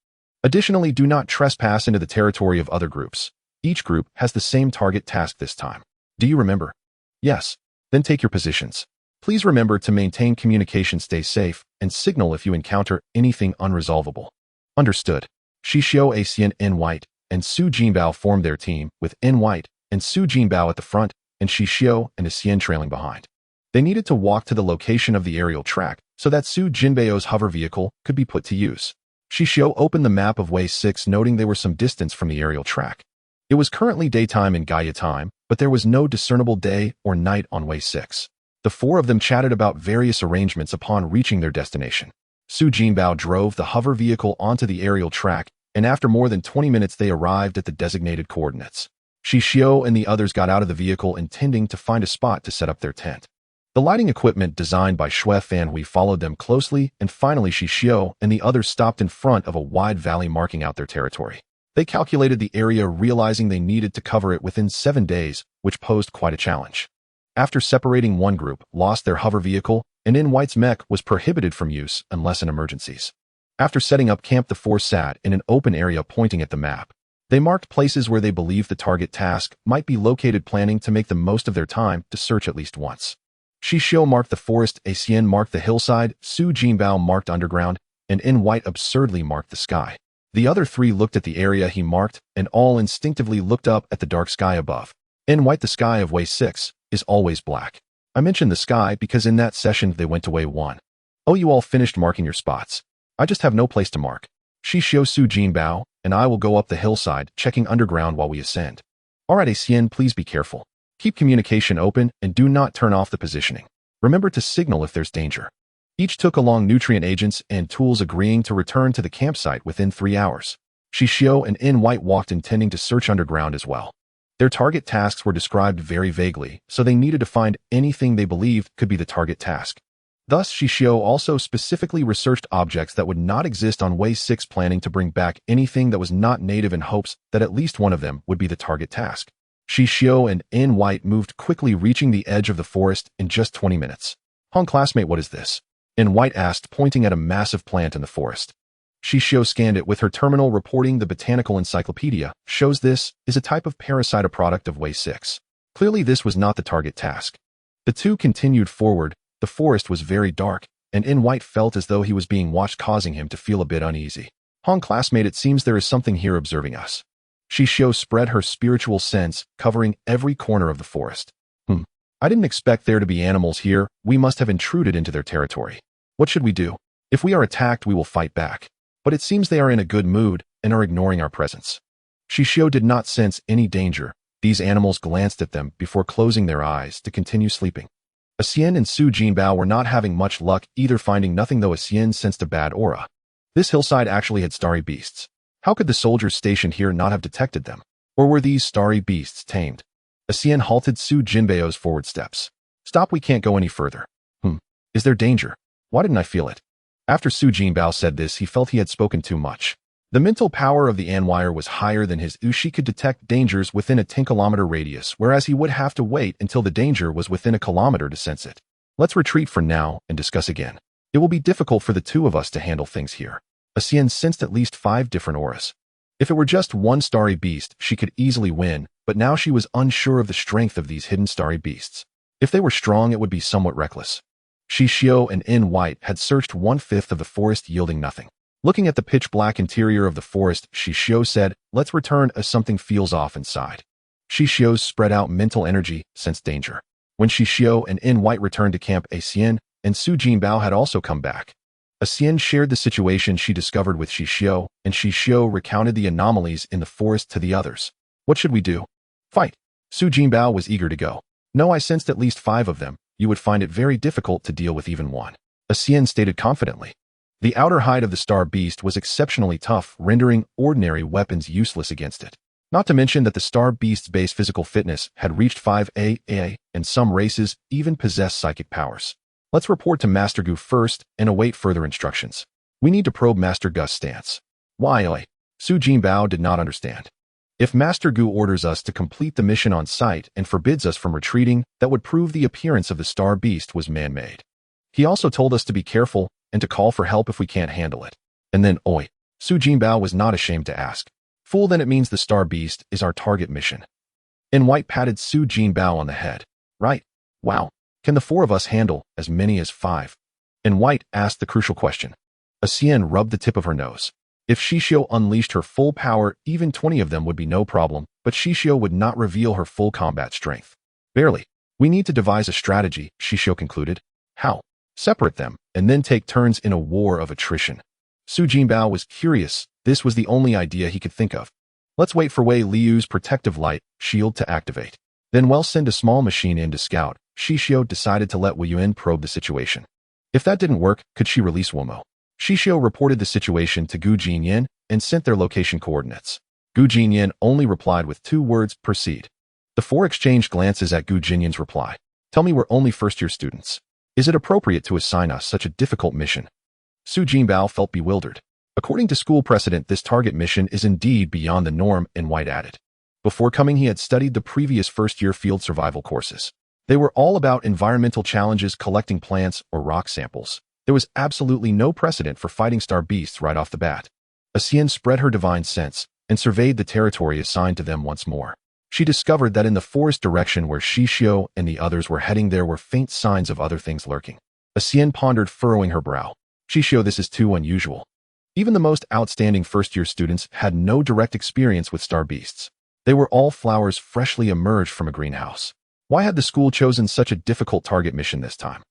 Additionally, do not trespass into the territory of other groups. Each group has the same target task this time. Do you remember? Yes. Then take your positions. Please remember to maintain communication, stay safe, and signal if you encounter anything unresolvable. Understood. Xixiu, Xian, N White, and Su Jinbao formed their team, with N White and Su Jinbao at the front, and Xixiu and Xian trailing behind. They needed to walk to the location of the aerial track so that Su Jinbao's hover vehicle could be put to use. Xixiu opened the map of Way 6, noting they were some distance from the aerial track. It was currently daytime in Gaia time, but there was no discernible day or night on Way 6. The four of them chatted about various arrangements upon reaching their destination. Su Jinbao drove the hover vehicle onto the aerial track, and after more than 20 minutes they arrived at the designated coordinates. Xixiu and the others got out of the vehicle intending to find a spot to set up their tent. The lighting equipment designed by Xue Fanhui followed them closely, and finally Xixiu and the others stopped in front of a wide valley marking out their territory. They calculated the area, realizing they needed to cover it within 7 days, which posed quite a challenge. After separating, one group lost their hover vehicle, and N White's mech was prohibited from use unless in emergencies. After setting up camp, the four sat in an open area pointing at the map. They marked places where they believed the target task might be located, planning to make the most of their time to search at least once. Xixiu marked the forest, Xian marked the hillside, Su Jinbao marked underground, and N White absurdly marked the sky. The other three looked at the area he marked, and all instinctively looked up at the dark sky above. N White, the sky of Way 6 is always black. I mentioned the sky because in that session they went to Way 1. Oh, you all finished marking your spots. I just have no place to mark. Xixiu, Su Jinbao, and I will go up the hillside, checking underground while we ascend. Alright, Xian, please be careful. Keep communication open and do not turn off the positioning. Remember to signal if there's danger. Each took along nutrient agents and tools, agreeing to return to the campsite within 3 hours. Xixiu and N White walked, intending to search underground as well. Their target tasks were described very vaguely, so they needed to find anything they believed could be the target task. Thus, Xixiu also specifically researched objects that would not exist on Way 6, planning to bring back anything that was not native in hopes that at least one of them would be the target task. Xixiu and N White moved quickly, reaching the edge of the forest in just 20 minutes. Hong classmate, what is this? N White asked, pointing at a massive plant in the forest. Xixiu scanned it with her terminal, reporting the botanical encyclopedia shows this is a type of parasite, a product of Way 6. Clearly this was not the target task. The two continued forward. The forest was very dark, and N White felt as though he was being watched, causing him to feel a bit uneasy. Hong classmate, it seems there is something here observing us. Xixiu spread her spiritual sense, covering every corner of the forest. I didn't expect there to be animals here. We must have intruded into their territory. What should we do? If we are attacked, we will fight back. But it seems they are in a good mood and are ignoring our presence. Xixiu did not sense any danger. These animals glanced at them before closing their eyes to continue sleeping. Xian and Su Jinbao were not having much luck either, finding nothing, though Xian sensed a bad aura. This hillside actually had starry beasts. How could the soldiers stationed here not have detected them? Or were these starry beasts tamed? Xian halted Su Jinbao's forward steps. Stop, we can't go any further. Is there danger? Why didn't I feel it? After Su Jinbao said this, he felt he had spoken too much. The mental power of the Anwire was higher than his. She could detect dangers within a 10-kilometer radius, whereas he would have to wait until the danger was within a kilometer to sense it. Let's retreat for now and discuss again. It will be difficult for the two of us to handle things here. Xian sensed at least 5 different auras. If it were just one starry beast, she could easily win, but now she was unsure of the strength of these hidden starry beasts. If they were strong, it would be somewhat reckless. Xixiu and N White had searched 1/5 of the forest, yielding nothing. Looking at the pitch-black interior of the forest, Xixiu said, let's return as something feels off inside. Xixiu's spread out mental energy sensed danger. When Xixiu and N White returned to camp, Xian and Su Jinbao had also come back. Xian shared the situation she discovered with Xixiu, and Xixiu recounted the anomalies in the forest to the others. What should we do? Fight. Su Jinbao was eager to go. No, I sensed at least 5 of them. You would find it very difficult to deal with even one. Xian stated confidently. The outer hide of the star beast was exceptionally tough, rendering ordinary weapons useless against it. Not to mention that the star beast's base physical fitness had reached 5AA, and some races even possess psychic powers. Let's report to Master Gu first and await further instructions. We need to probe Master Gu's stance. Why? Su Jinbao did not understand. If Master Gu orders us to complete the mission on site and forbids us from retreating, that would prove the appearance of the star beast was man-made. He also told us to be careful and to call for help if we can't handle it. And then, oi. Su Jinbao was not ashamed to ask. Fool, then it means the star beast is our target mission. In White patted Su Jinbao on the head. Right. Wow. Can the four of us handle as many as 5? In White asked the crucial question. Xixiu rubbed the tip of her nose. If Xixiu unleashed her full power, even 20 of them would be no problem, but Xixiu would not reveal her full combat strength. Barely. We need to devise a strategy, Xixiu concluded. How? Separate them, and then take turns in a war of attrition. Su Jinbao was curious. This was the only idea he could think of. Let's wait for Wei Liu's protective light shield to activate. Then we'll send a small machine in to scout. Xixiu decided to let Wei Yuan probe the situation. If that didn't work, could she release Womo? Xixiu reported the situation to Gu Jinyan and sent their location coordinates. Gu Jinyan only replied with 2 words, proceed. The 4 exchanged glances at Gu Jinyan's reply. Tell me we're only first-year students. Is it appropriate to assign us such a difficult mission? Su Jinbao felt bewildered. According to school precedent, this target mission is indeed beyond the norm, and White added. Before coming, he had studied the previous first-year field survival courses. They were all about environmental challenges, collecting plants or rock samples. There was absolutely no precedent for fighting star beasts right off the bat. Xixiu spread her divine sense and surveyed the territory assigned to them once more. She discovered that in the forest direction where Xixiu and the others were heading there were faint signs of other things lurking. Xixiu pondered, furrowing her brow. Xixiu, this is too unusual. Even the most outstanding first-year students had no direct experience with star beasts. They were all flowers freshly emerged from a greenhouse. Why had the school chosen such a difficult target mission this time?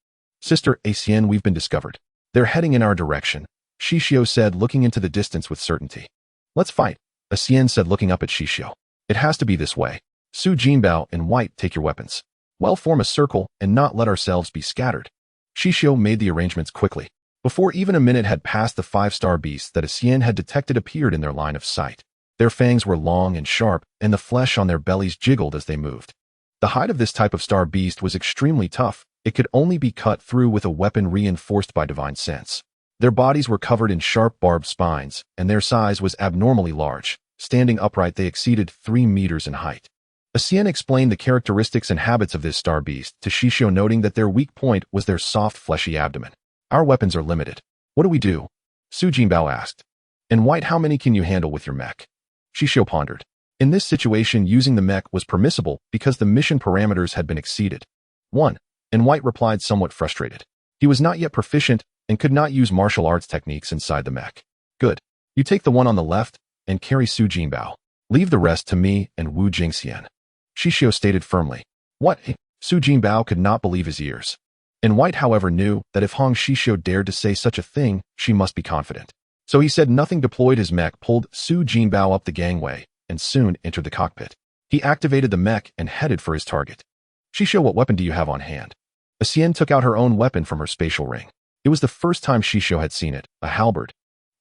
Sister Xixiu, we've been discovered. They're heading in our direction, Xixiu said, looking into the distance with certainty. Let's fight, Xixiu said, looking up at Xixiu. It has to be this way. Su Jinbao and White, take your weapons. Well, form a circle and not let ourselves be scattered. Xixiu made the arrangements quickly. Before even a minute had passed, the 5 star beasts that Xixiu had detected appeared in their line of sight. Their fangs were long and sharp, and the flesh on their bellies jiggled as they moved. The hide of this type of star beast was extremely tough. It could only be cut through with a weapon reinforced by divine sense. Their bodies were covered in sharp barbed spines, and their size was abnormally large. Standing upright, they exceeded 3 meters in height. Xixiu explained the characteristics and habits of this star beast to Xixiu, noting that their weak point was their soft, fleshy abdomen. Our weapons are limited. What do we do? Su Jinbao asked. In White, how many can you handle with your mech? Xixiu pondered. In this situation, using the mech was permissible because the mission parameters had been exceeded. 1. And White replied, somewhat frustrated. He was not yet proficient and could not use martial arts techniques inside the mech. Good. You take the one on the left and carry Su Jinbao. Leave the rest to me and Wu Jingxian. Xixiu stated firmly. What? Su Jinbao could not believe his ears. And White, however, knew that if Hong Xixiu dared to say such a thing, she must be confident. So he said nothing, deployed his mech, pulled Su Jinbao up the gangway, and soon entered the cockpit. He activated the mech and headed for his target. Xixiu, what weapon do you have on hand? Xixiu took out her own weapon from her spatial ring. It was the first time Xixiu had seen it, a halberd.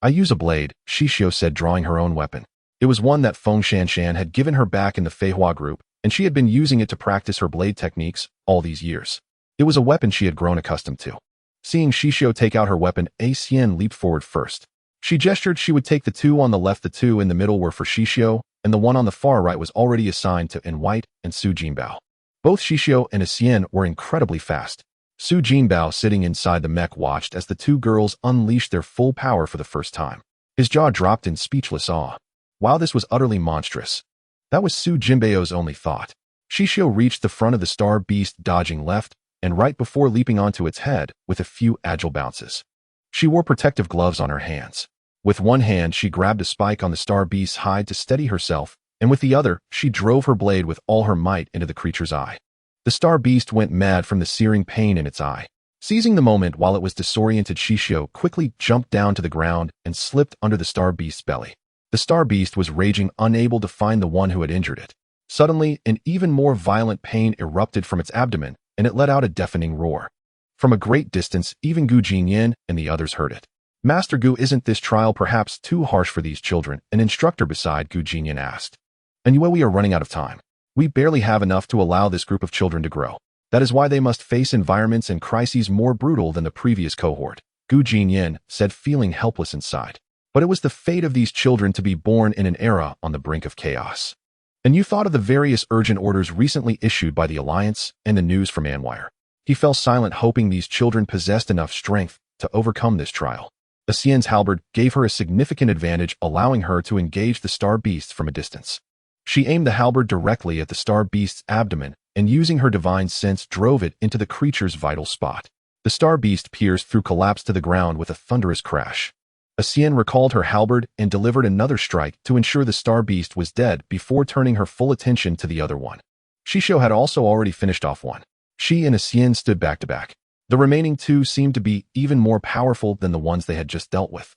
I use a blade, Xixiu said, drawing her own weapon. It was one that Feng Shanshan had given her back in the Feihua group, and she had been using it to practice her blade techniques all these years. It was a weapon she had grown accustomed to. Seeing Xixiu take out her weapon, Xixiu leaped forward first. She gestured she would take the 2 on the left. The 2 in the middle were for Xixiu, and the one on the far right was already assigned to In White and Su Jinbao. Both Xixiu and Xixiu were incredibly fast. Su Jinbao, sitting inside the mech, watched as the 2 girls unleashed their full power for the first time. His jaw dropped in speechless awe. Wow, this was utterly monstrous. That was Su Jinbao's only thought. Xixiu reached the front of the star beast, dodging left and right before leaping onto its head with a few agile bounces. She wore protective gloves on her hands. With one hand, she grabbed a spike on the star beast's hide to steady herself, and with the other, she drove her blade with all her might into the creature's eye. The star beast went mad from the searing pain in its eye. Seizing the moment while it was disoriented, Xixiu quickly jumped down to the ground and slipped under the star beast's belly. The star beast was raging, unable to find the one who had injured it. Suddenly, an even more violent pain erupted from its abdomen, and it let out a deafening roar. From a great distance, even Gu Jinyan and the others heard it. Master Gu, isn't this trial perhaps too harsh for these children? An instructor beside Gu Jinyan asked. Anyway, we are running out of time. We barely have enough to allow this group of children to grow. That is why they must face environments and crises more brutal than the previous cohort, Gu Jinyan said, feeling helpless inside. But it was the fate of these children to be born in an era on the brink of chaos. And you thought of the various urgent orders recently issued by the Alliance and the news from Anwire. He fell silent, hoping these children possessed enough strength to overcome this trial. Xixian's halberd gave her a significant advantage, allowing her to engage the star beasts from a distance. She aimed the halberd directly at the star beast's abdomen and, using her divine sense, drove it into the creature's vital spot. The star beast pierced through, collapsed to the ground with a thunderous crash. Xixian recalled her halberd and delivered another strike to ensure the star beast was dead before turning her full attention to the other one. Xixiu had also already finished off one. She and Xixian stood back to back. The remaining two seemed to be even more powerful than the ones they had just dealt with.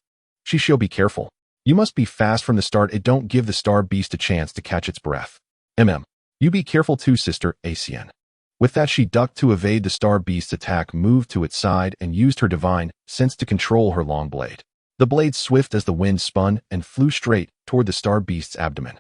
Xixiu, be careful. You must be fast from the start. It don't give the star beast a chance to catch its breath. You be careful too, Sister Xixian. With that, she ducked to evade the star beast's attack, moved to its side, and used her divine sense to control her long blade. The blade, swift as the wind, spun and flew straight toward the star beast's abdomen.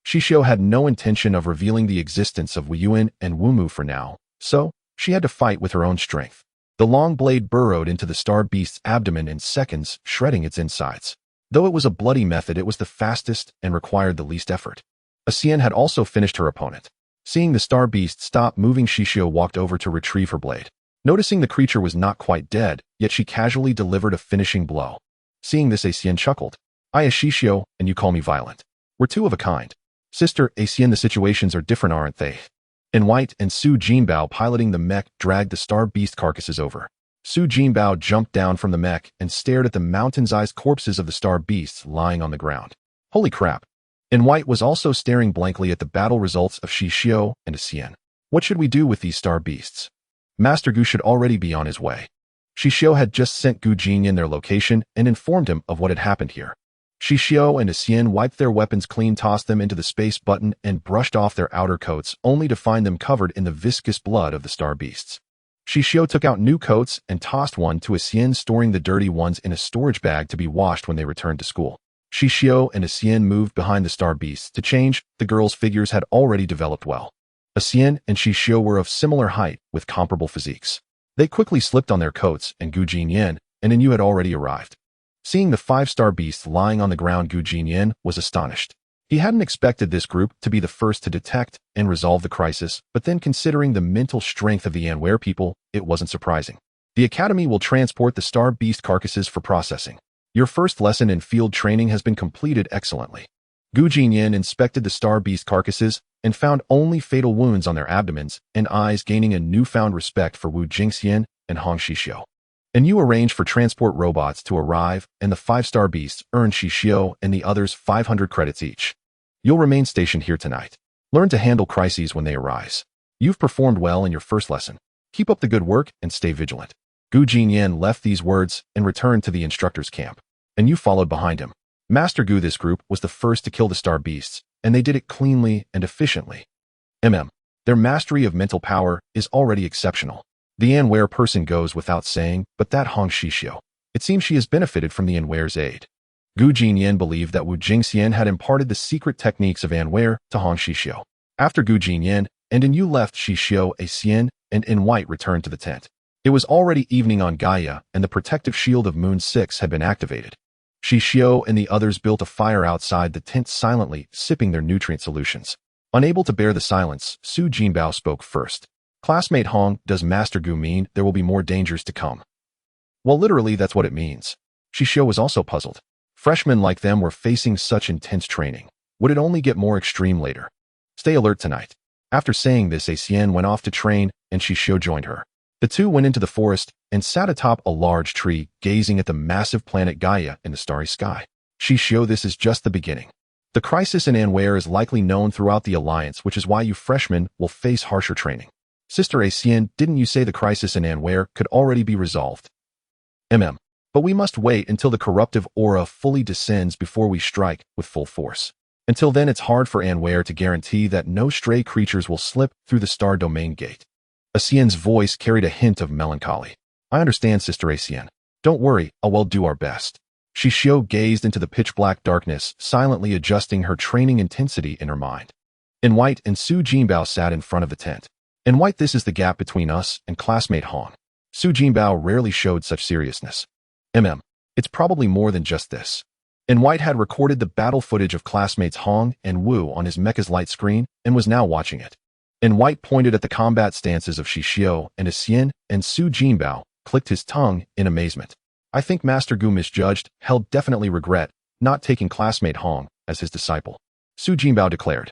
Xixiu had no intention of revealing the existence of Wuyuan and Wumu for now, so she had to fight with her own strength. The long blade burrowed into the star beast's abdomen in seconds, shredding its insides. Though it was a bloody method, it was the fastest and required the least effort. Xixian had also finished her opponent. Seeing the star beast stop moving, Xixiu walked over to retrieve her blade. Noticing the creature was not quite dead, yet she casually delivered a finishing blow. Seeing this, Xixian chuckled. I am Xixiu, and you call me violent. We're two of a kind. Sister Xixian, the situations are different, aren't they? In white and Su Jinbao, piloting the mech, dragged the star beast carcasses over. Su Jinbao jumped down from the mech and stared at the mountain-sized corpses of the star beasts lying on the ground. Holy crap. In white was also staring blankly at the battle results of Xixiu and Xixian. What should we do with these star beasts? Master Gu should already be on his way. Xixiu had just sent Gu Jinyan their location and informed him of what had happened here. Xixiu and Xixian wiped their weapons clean, tossed them into the space button, and brushed off their outer coats, only to find them covered in the viscous blood of the star beasts. Xixiu took out new coats and tossed one to Xixian, storing the dirty ones in a storage bag to be washed when they returned to school. Xixiu and Xixian moved behind the star beasts to change. The girls' figures had already developed well. Xixian and Xixiu were of similar height with comparable physiques. They quickly slipped on their coats, and Gu Jinyan and Yu had already arrived. Seeing the 5-star beasts lying on the ground, Gu Jinyan was astonished. He hadn't expected this group to be the first to detect and resolve the crisis, but then, considering the mental strength of the Anware people, it wasn't surprising. The Academy will transport the star beast carcasses for processing. Your first lesson in field training has been completed excellently. Gu Jinyan inspected the star beast carcasses and found only fatal wounds on their abdomens and eyes, gaining a newfound respect for Wu Jingxian and Hong Xixiu. And you arranged for transport robots to arrive, and the 5-star beasts earned Xixiu and the others 500 credits each. You'll remain stationed here tonight. Learn to handle crises when they arise. You've performed well in your first lesson. Keep up the good work and stay vigilant. Gu Jinyan left these words and returned to the instructor's camp. And you followed behind him. Master Gu, this group was the first to kill the star beasts, and they did it cleanly and efficiently. Their mastery of mental power is already exceptional. The Anware person goes without saying, but that Hong Xixiu. It seems she has benefited from the Anware's aid. Gu Jinyan believed that Wu Jingxian had imparted the secret techniques of Anware to Hong Xixiu. After Gu Jinyan and Yu left, Xixiu, Xixian, and In White returned to the tent. It was already evening on Gaia, and the protective shield of Moon 6 had been activated. Xixiu and the others built a fire outside the tent, silently sipping their nutrient solutions. Unable to bear the silence, Su Jinbao spoke first. Classmate Hong, does Master Gu mean there will be more dangers to come? Well, literally, that's what it means. Xixiu was also puzzled. Freshmen like them were facing such intense training. Would it only get more extreme later? Stay alert tonight. After saying this, Xixian went off to train, and Xixiu joined her. The two went into the forest and sat atop a large tree, gazing at the massive planet Gaia in the starry sky. Xixiu, this is just the beginning. The crisis in Anware is likely known throughout the Alliance, which is why you freshmen will face harsher training. Sister Xixian, didn't you say the crisis in Anware could already be resolved? But we must wait until the corruptive aura fully descends before we strike with full force. Until then, it's hard for Anware to guarantee that no stray creatures will slip through the star domain gate. Xixian's voice carried a hint of melancholy. I understand, Sister Xixian. Don't worry, I'll do our best. Xixiu gazed into the pitch-black darkness, silently adjusting her training intensity in her mind. In White and Su Jinbao sat in front of the tent. In White, this is the gap between us and classmate Hong. Su Jinbao rarely showed such seriousness. It's probably more than just this. and White had recorded the battle footage of classmates Hong and Wu on his mecha's light screen and was now watching it. And White pointed at the combat stances of Xixiu and Xian, and Su Jinbao clicked his tongue in amazement. I think Master Gu misjudged. He'll definitely regret not taking classmate Hong as his disciple. Su Jinbao declared.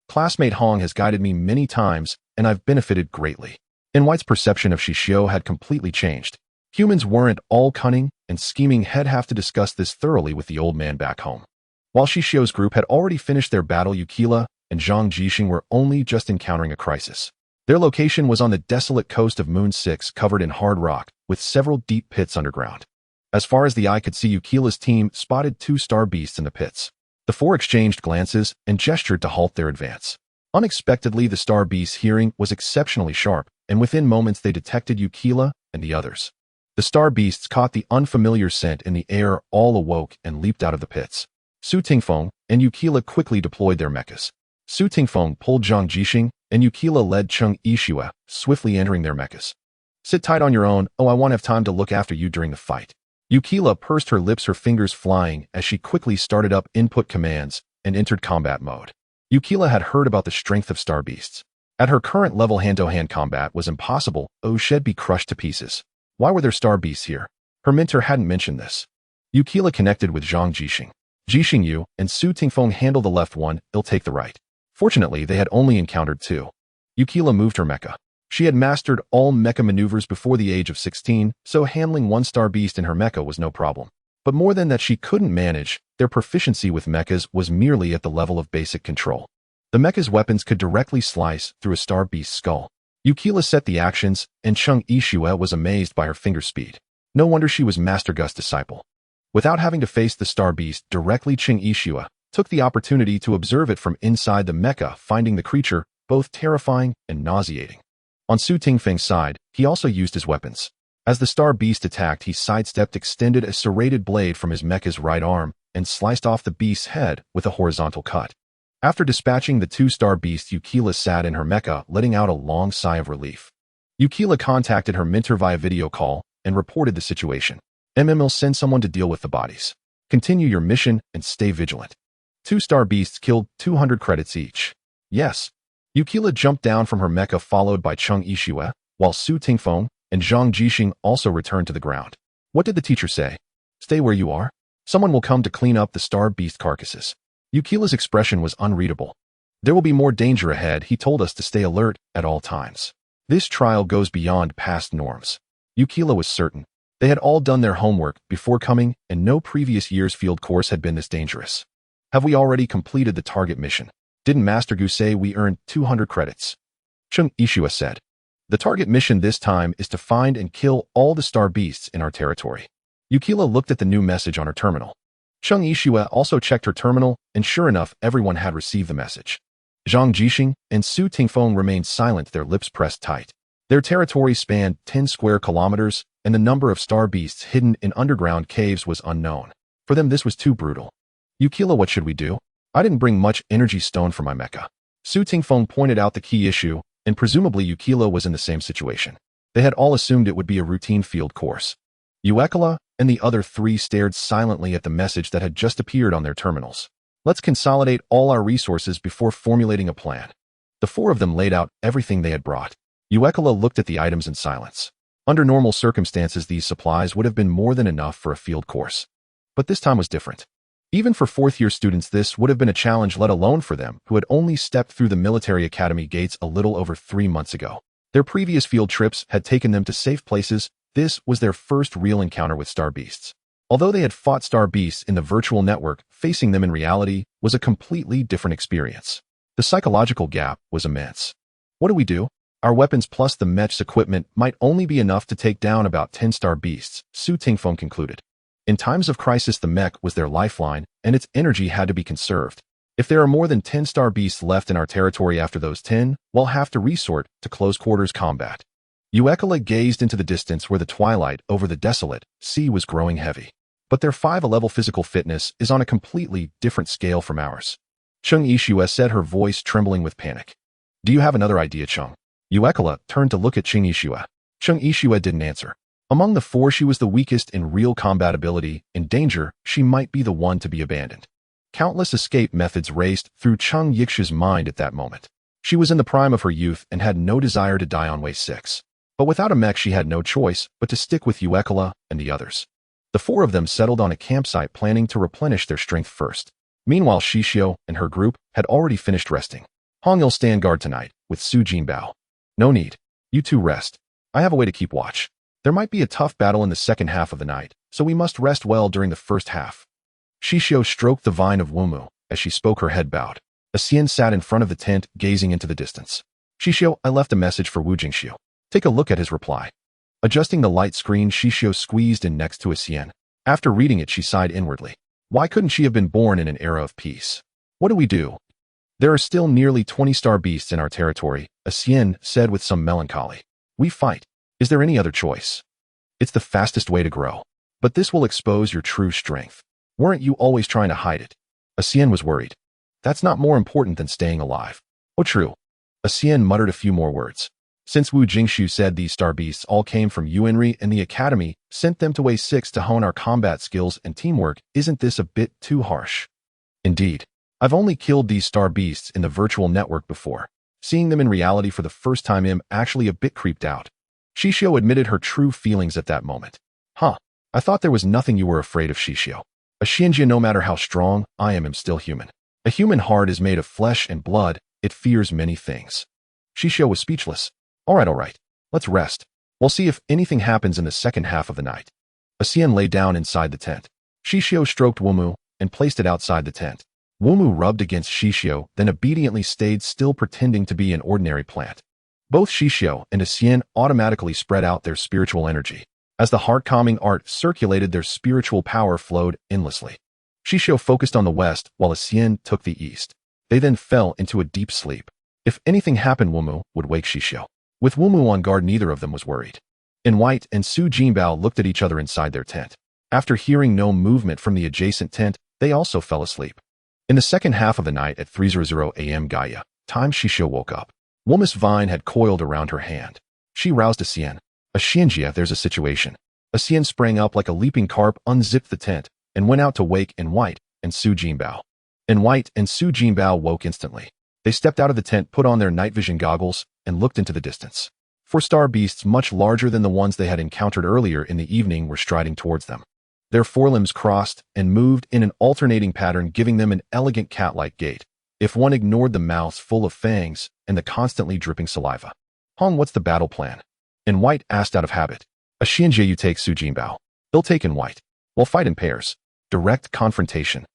Classmate Hong has guided me many times, and I've benefited greatly. And White's perception of Xixiu had completely changed. Humans weren't all cunning and scheming. He'd have to discuss this thoroughly with the old man back home. While Xixiu's group had already finished their battle, Yukila and Zhang Jixing were only just encountering a crisis. Their location was on the desolate coast of Moon 6, covered in hard rock, with several deep pits underground. As far as the eye could see, Yukila's team spotted 2 star beasts in the pits. The 4 exchanged glances and gestured to halt their advance. Unexpectedly, the star beast's hearing was exceptionally sharp, and within moments they detected Yukila and the others. The star beasts caught the unfamiliar scent in the air, all awoke and leaped out of the pits. Su Tingfeng and Yukila quickly deployed their mechas. Su Tingfeng pulled Zhang Jixing, and Yukila led Xixiu, swiftly entering their mechas. Sit tight on your own, I won't have time to look after you during the fight. Yukila pursed her lips, her fingers flying as she quickly started up input commands and entered combat mode. Yukila had heard about the strength of star beasts. At her current level, hand-to-hand combat was impossible, she'd be crushed to pieces. Why were there star beasts here? Her mentor hadn't mentioned this. Yukila connected with Zhang Jixing. Yu and Su Tingfeng handle the left one, he'll take the right. Fortunately, they had only encountered 2. Yukila moved her mecha. She had mastered all mecha maneuvers before the age of 16, so handling 1 star beast in her mecha was no problem. But more than that, she couldn't manage. Their proficiency with mechas was merely at the level of basic control. The mecha's weapons could directly slice through a star beast's skull. Yukila set the actions, and Xixiu was amazed by her finger speed. No wonder she was Master Gu's disciple. Without having to face the star beast directly, Xixiu took the opportunity to observe it from inside the mecha, finding the creature both terrifying and nauseating. On Su Tingfeng's side, he also used his weapons. As the star beast attacked, he sidestepped, extended a serrated blade from his mecha's right arm, and sliced off the beast's head with a horizontal cut. After dispatching the 2 star beasts, Yukila sat in her mecha, letting out a long sigh of relief. Yukila contacted her mentor via video call and reported the situation. I'll send someone to deal with the bodies. Continue your mission and stay vigilant. 2 star beasts killed, 200 credits each. Yes. Yukila jumped down from her mecha, followed by Xixiu, while Su Tingfeng and Zhang Jixing also returned to the ground. What did the teacher say? Stay where you are. Someone will come to clean up the star beast carcasses. Yukila's expression was unreadable. There will be more danger ahead. He told us to stay alert at all times. This trial goes beyond past norms. Yukila was certain. They had all done their homework before coming, and no previous year's field course had been this dangerous. Have we already completed the target mission? Didn't Master Gu say we earned 200 credits? Xixiu said. The target mission this time is to find and kill all the star beasts in our territory. Yukila looked at the new message on her terminal. Xixiu also checked her terminal, and sure enough, everyone had received the message. Zhang Jixing and Su Tingfeng remained silent, their lips pressed tight. Their territory spanned 10 square kilometers, and the number of star beasts hidden in underground caves was unknown. For them, this was too brutal. Yukila, what should we do? I didn't bring much energy stone for my mecha. Su Tingfeng pointed out the key issue, and presumably Yukila was in the same situation. They had all assumed it would be a routine field course. Yukila and the other 3 stared silently at the message that had just appeared on their terminals. Let's consolidate all our resources before formulating a plan. The 4 of them laid out everything they had brought. Yukila looked at the items in silence. Under normal circumstances, these supplies would have been more than enough for a field course. But this time was different. Even for 4th-year students, this would have been a challenge, let alone for them, who had only stepped through the military academy gates a little over 3 months ago. Their previous field trips had taken them to safe places. This was their first real encounter with star beasts. Although they had fought star beasts in the virtual network, facing them in reality was a completely different experience. The psychological gap was immense. What do we do? Our weapons plus the Mechs equipment might only be enough to take down about 10 star beasts, Su Tingfeng concluded. In times of crisis, the mech was their lifeline, and its energy had to be conserved. If there are more than 10 star beasts left in our territory after those 10, we'll have to resort to close-quarters combat. Yukila gazed into the distance where the twilight over the desolate sea was growing heavy. But their 5-level physical fitness is on a completely different scale from ours. Xixiu said, her voice trembling with panic. Do you have another idea, Chung? Yukila turned to look at Xixiu. Xixiu didn't answer. Among the four, she was the weakest in real combat ability. In danger, she might be the one to be abandoned. Countless escape methods raced through Xixiu's mind at that moment. She was in the prime of her youth and had no desire to die on way 6. But without a mech, she had no choice but to stick with Uekala and the others. The four of them settled on a campsite, planning to replenish their strength first. Meanwhile, Xixiu and her group had already finished resting. Hong'll stand guard tonight with Su Jinbao. No need. You two rest. I have a way to keep watch. There might be a tough battle in the second half of the night, so we must rest well during the first half. Xixiu stroked the vine of Wumu. As she spoke, her head bowed. Xian sat in front of the tent, gazing into the distance. Xixiu, I left a message for Wu Jingxiu. Take a look at his reply. Adjusting the light screen, Xixiu squeezed in next to Xian. After reading it, she sighed inwardly. Why couldn't she have been born in an era of peace? What do we do? There are still nearly 20 star beasts in our territory, Xian said with some melancholy. We fight. Is there any other choice? It's the fastest way to grow. But this will expose your true strength. Weren't you always trying to hide it? Xian was worried. That's not more important than staying alive. Oh, true. Xian muttered a few more words. Since Wu Jingxiu said these star beasts all came from Yuanri and the academy sent them to Way 6 to hone our combat skills and teamwork, isn't this a bit too harsh? Indeed. I've only killed these star beasts in the virtual network before. Seeing them in reality for the first time, I'm actually a bit creeped out. Xixiu admitted her true feelings at that moment. Huh. I thought there was nothing you were afraid of, Xixiu. A Xianjia, no matter how strong I am still human. A human heart is made of flesh and blood. It fears many things. Xixiu was speechless. All right. Let's rest. We'll see if anything happens in the second half of the night. Xian lay down inside the tent. Xixiu stroked Wumu and placed it outside the tent. Wumu rubbed against Xixiu, then obediently stayed still, pretending to be an ordinary plant. Both Xixiu and Xian automatically spread out their spiritual energy. As the heart-calming art circulated, their spiritual power flowed endlessly. Xixiu focused on the west, while Xian took the east. They then fell into a deep sleep. If anything happened, Wumu would wake Xixiu. With Wumu on guard, neither of them was worried. In White and Su Jinbao looked at each other inside their tent. After hearing no movement from the adjacent tent, they also fell asleep. In the second half of the night at 3:00 a.m. Gaia time, Xixiu woke up. Wuma's vine had coiled around her hand. She roused Xian. Xianjia, there's a situation. Xian sprang up like a leaping carp, unzipped the tent, and went out to wake In White and Su Jinbao. In White and Su Jinbao woke instantly. They stepped out of the tent, put on their night vision goggles, and looked into the distance. 4 star beasts much larger than the ones they had encountered earlier in the evening were striding towards them. Their forelimbs crossed and moved in an alternating pattern, giving them an elegant cat-like gait, if one ignored the mouths full of fangs and the constantly dripping saliva. Hong, what's the battle plan? In White asked out of habit. Xianjia, you take Su Jinbao. He'll take In White. We'll fight in pairs. Direct confrontation.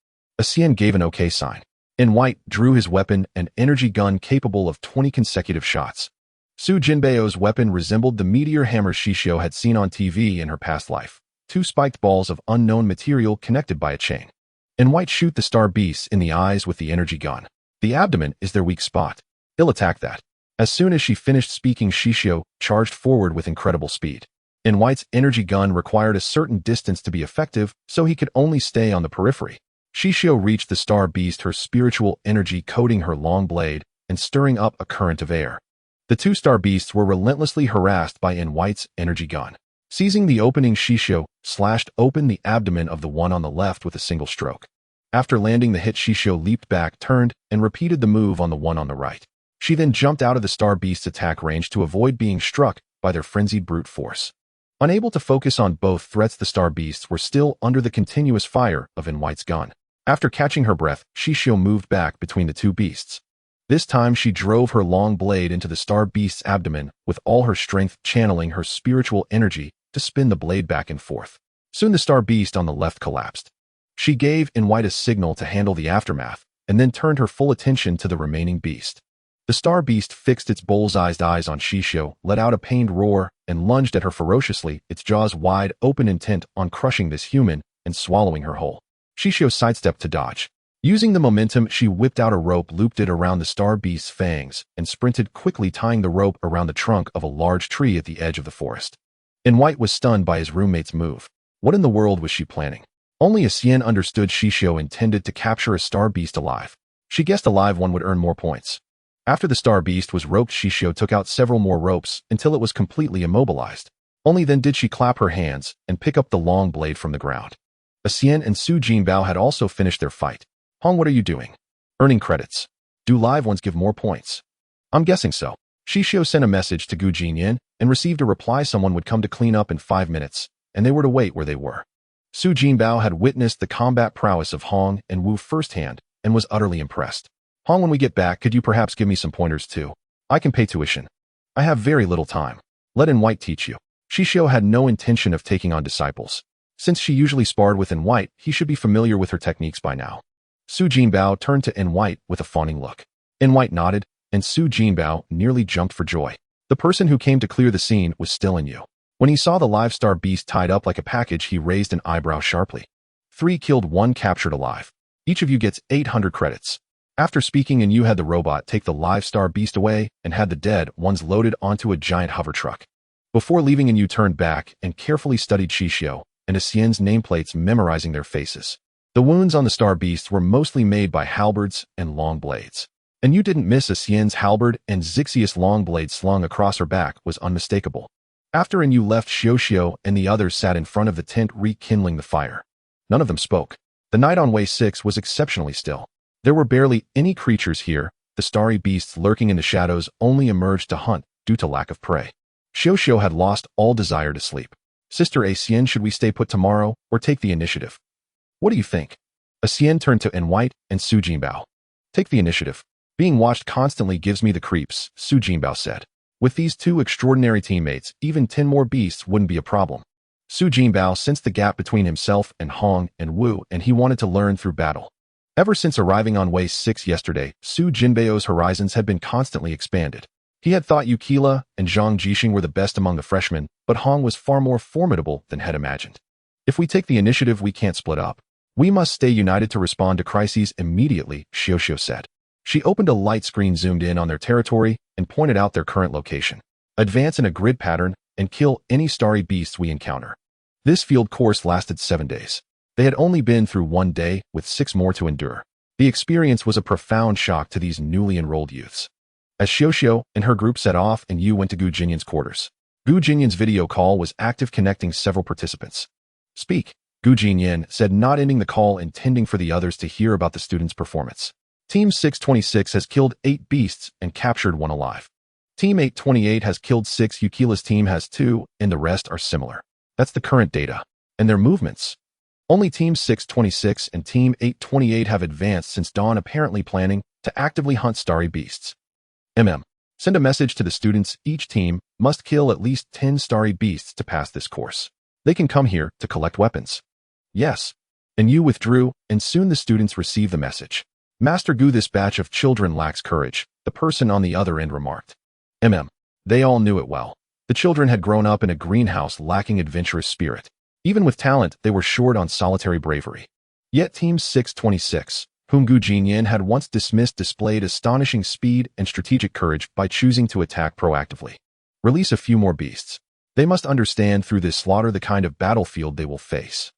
Xian gave an okay sign. In White drew his weapon, an energy gun capable of 20 consecutive shots. Su Jinbao's weapon resembled the meteor hammer Xixiu had seen on TV in her past life. 2 spiked balls of unknown material connected by a chain. In White shoot the star beasts in the eyes with the energy gun. The abdomen is their weak spot. He'll attack that. As soon as she finished speaking, Xixiu charged forward with incredible speed. In White's energy gun required a certain distance to be effective, so he could only stay on the periphery. Xixiu reached the star beast, her spiritual energy coating her long blade and stirring up a current of air. The 2 star beasts were relentlessly harassed by In White's energy gun. Seizing the opening, Xixiu slashed open the abdomen of the one on the left with a single stroke. After landing the hit, Xixiu leaped back, turned, and repeated the move on the one on the right. She then jumped out of the star beast's attack range to avoid being struck by their frenzied brute force. Unable to focus on both threats, the star beasts were still under the continuous fire of In White's gun. After catching her breath, Xixiu moved back between the 2 beasts. This time she drove her long blade into the star beast's abdomen with all her strength, channeling her spiritual energy to spin the blade back and forth. Soon the star beast on the left collapsed. She gave In White a signal to handle the aftermath, and then turned her full attention to the remaining beast. The star beast fixed its bullseyed eyes on Xixiu, let out a pained roar, and lunged at her ferociously, its jaws wide open, intent on crushing this human and swallowing her whole. Xixiu sidestepped to dodge. Using the momentum, she whipped out a rope, looped it around the star beast's fangs, and sprinted quickly, tying the rope around the trunk of a large tree at the edge of the forest. In White was stunned by his roommate's move. What in the world was she planning? Only Xian understood Xixiu intended to capture a star beast alive. She guessed a live one would earn more points. After the star beast was roped, Xixiu took out several more ropes until it was completely immobilized. Only then did she clap her hands and pick up the long blade from the ground. Xian and Su Jinbao had also finished their fight. Hong, what are you doing? Earning credits. Do live ones give more points? I'm guessing so. Xixiu sent a message to Gu Jinyan and received a reply someone would come to clean up in 5 minutes, and they were to wait where they were. Su Jinbao had witnessed the combat prowess of Hong and Wu firsthand and was utterly impressed. Hong, when we get back, could you perhaps give me some pointers too? I can pay tuition. I have very little time. Let In White teach you. Xixiu had no intention of taking on disciples. Since she usually sparred with In White, he should be familiar with her techniques by now. Su Jinbao turned to In White with a fawning look. In White nodded, and Su Jinbao nearly jumped for joy. The person who came to clear the scene was still in you. When he saw the live star beast tied up like a package, he raised an eyebrow sharply. 3 killed, 1 captured alive. Each of you gets 800 credits. After speaking, and you had the robot take the live star beast away and had the dead ones loaded onto a giant hover truck. Before leaving, and you turned back and carefully studied Xixiu and Xian's nameplates, memorizing their faces. The wounds on the star beasts were mostly made by halberds and long blades. And you didn't miss Xian's halberd, and Xixiu's long blade slung across her back was unmistakable. After and you left, Xixiu and the others sat in front of the tent rekindling the fire. None of them spoke. The night on Way 6 was exceptionally still. There were barely any creatures here. The starry beasts lurking in the shadows only emerged to hunt due to lack of prey. Xixiu had lost all desire to sleep. Sister Xian, should we stay put tomorrow or take the initiative? What do you think? Xian turned to In White and Su Jinbao. Take the initiative. Being watched constantly gives me the creeps, Su Jinbao said. With these 2 extraordinary teammates, even 10 more beasts wouldn't be a problem. Su Jinbao sensed the gap between himself and Hong and Wu, and he wanted to learn through battle. Ever since arriving on Way 6 yesterday, Su Jinbao's horizons had been constantly expanded. He had thought Yukila and Zhang Jixing were the best among the freshmen, but Hong was far more formidable than had imagined. If we take the initiative, we can't split up. We must stay united to respond to crises immediately, Xixiu said. She opened a light screen, zoomed in on their territory, and pointed out their current location. Advance in a grid pattern and kill any starry beasts we encounter. This field course lasted 7 days. They had only been through 1 day, with 6 more to endure. The experience was a profound shock to these newly enrolled youths. As Xixiu and her group set off, and Yu went to Gu Jinyan's quarters. Gu Jinyan's video call was active, connecting several participants. Speak, Gu Jinyan said, not ending the call, intending for the others to hear about the students' performance. Team 626 has killed 8 beasts and captured 1 alive. Team 828 has killed 6, Yukila's team has 2, and the rest are similar. That's the current data. And their movements. Only Team 626 and Team 828 have advanced since dawn, apparently planning to actively hunt starry beasts. Send a message to the students. Each team must kill at least 10 starry beasts to pass this course. They can come here to collect weapons. Yes. And you withdrew, and soon the students received the message. Master Gu, this batch of children lacks courage, the person on the other end remarked. They all knew it well. The children had grown up in a greenhouse, lacking adventurous spirit. Even with talent, they were short on solitary bravery. Yet Team 626, whom Gu Jinyan had once dismissed, displayed astonishing speed and strategic courage by choosing to attack proactively. Release a few more beasts. They must understand through this slaughter the kind of battlefield they will face.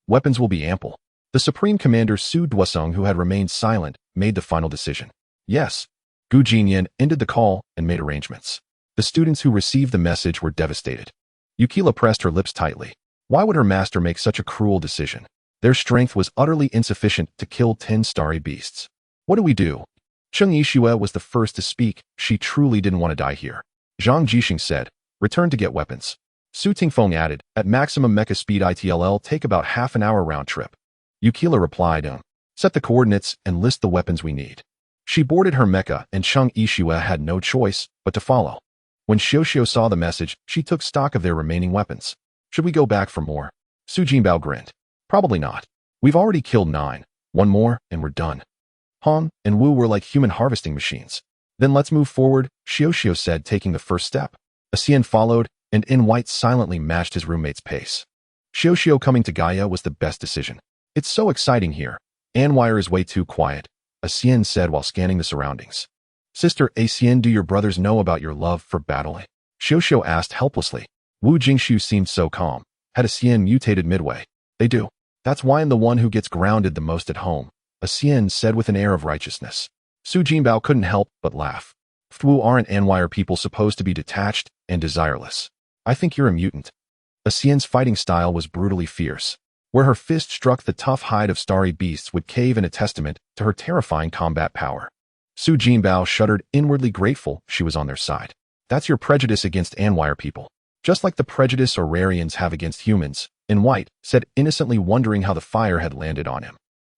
Weapons will be ample. The Supreme Commander Su Duosong, who had remained silent, made the final decision. Yes. Gu Jinyan ended the call and made arrangements. The students who received the message were devastated. Yukila pressed her lips tightly. Why would her master make such a cruel decision? Their strength was utterly insufficient to kill 10 starry beasts. What do we do? Cheng Yixue was the first to speak. She truly didn't want to die here. Zhang Jixing said, return to get weapons. Su Tingfeng added, at maximum mecha speed ITLL, take about half an hour round trip. Yukila replied, set the coordinates and list the weapons we need. She boarded her mecha, and Cheng Yixue had no choice but to follow. When Xixiu saw the message, she took stock of their remaining weapons. Should we go back for more? Su Jinbao grinned. Probably not. We've already killed 9. 1 more, and we're done. Hong and Wu were like human harvesting machines. Then let's move forward, Xixiu said, taking the first step. Xian followed, and In White silently matched his roommate's pace. Xixiu coming to Gaia was the best decision. It's so exciting here. Anwire is way too quiet, Xian said while scanning the surroundings. Sister Xian, do your brothers know about your love for battle? Xixiu asked helplessly. Wu Jingshu seemed so calm. Had Xian mutated midway? They do. That's why I'm the one who gets grounded the most at home, Xian said with an air of righteousness. Su Jinbao couldn't help but laugh. Wu, aren't Anwire people supposed to be detached and desireless? I think you're a mutant. Xixiu's fighting style was brutally fierce. Where her fist struck, the tough hide of starry beasts would cave in, a testament to her terrifying combat power. Su Jinbao shuddered, inwardly grateful she was on their side. That's your prejudice against Anwire people. Just like the prejudice Aurarians have against humans, in White said, innocently wondering how the fire had landed on him.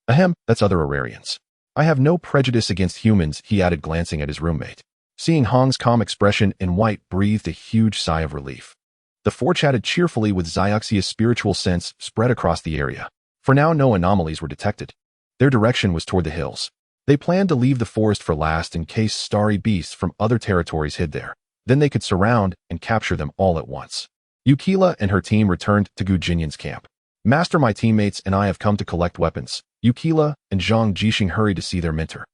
Ahem, that's other Aurarians. I have no prejudice against humans, he added, glancing at his roommate. Seeing Hong's calm expression, in White breathed a huge sigh of relief. The four chatted cheerfully with Xixiu's spiritual sense spread across the area. For now, no anomalies were detected. Their direction was toward the hills. They planned to leave the forest for last in case starry beasts from other territories hid there. Then they could surround and capture them all at once. Yukila and her team returned to Gu Jinyan's camp. Master, my teammates and I have come to collect weapons. Yukila and Zhang Jixing hurried to see their mentor.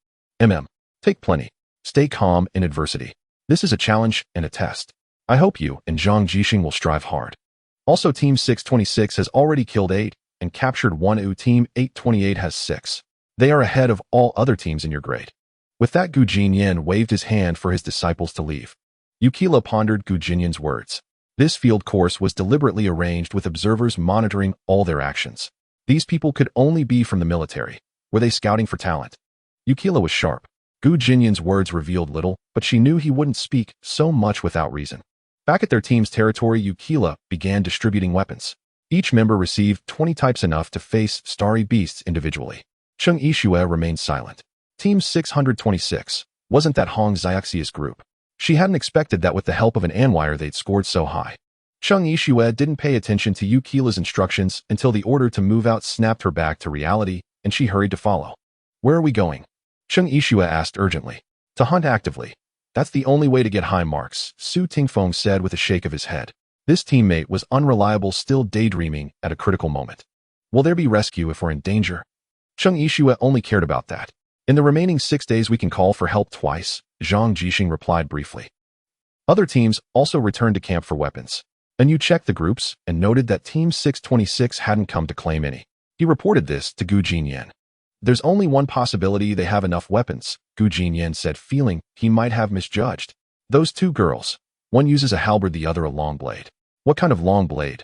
Take plenty. Stay calm in adversity. This is a challenge and a test. I hope you and Zhang Jixing will strive hard. Also, Team 626 has already killed 8 and captured 1. Team 828 has 6. They are ahead of all other teams in your grade. With that, Gu Jinyan waved his hand for his disciples to leave. Yukila pondered Gu Jinyan's words. This field course was deliberately arranged with observers monitoring all their actions. These people could only be from the military. Were they scouting for talent? Yukila was sharp. Gu Jinyan's words revealed little, but she knew he wouldn't speak so much without reason. Back at their team's territory, Yukila began distributing weapons. Each member received 20 types, enough to face starry beasts individually. Xixiu remained silent. Team 626. Wasn't that Hong Xixiu's group? She hadn't expected that with the help of an Anwire they'd scored so high. Xixiu didn't pay attention to Yukila's instructions until the order to move out snapped her back to reality, and she hurried to follow. Where are we going? Xixiu asked urgently. To hunt actively. That's the only way to get high marks, Su Tingfeng said with a shake of his head. This teammate was unreliable, still daydreaming at a critical moment. Will there be rescue if we're in danger? Xixiu only cared about that. In the remaining 6 days we can call for help twice, Zhang Jixing replied briefly. Other teams also returned to camp for weapons. Anu checked the groups and noted that Team 626 hadn't come to claim any. He reported this to Gu Jinyan. There's only one possibility they have enough weapons, Gu Jinyan said, feeling he might have misjudged. Those two girls. One uses a halberd, the other a long blade. What kind of long blade?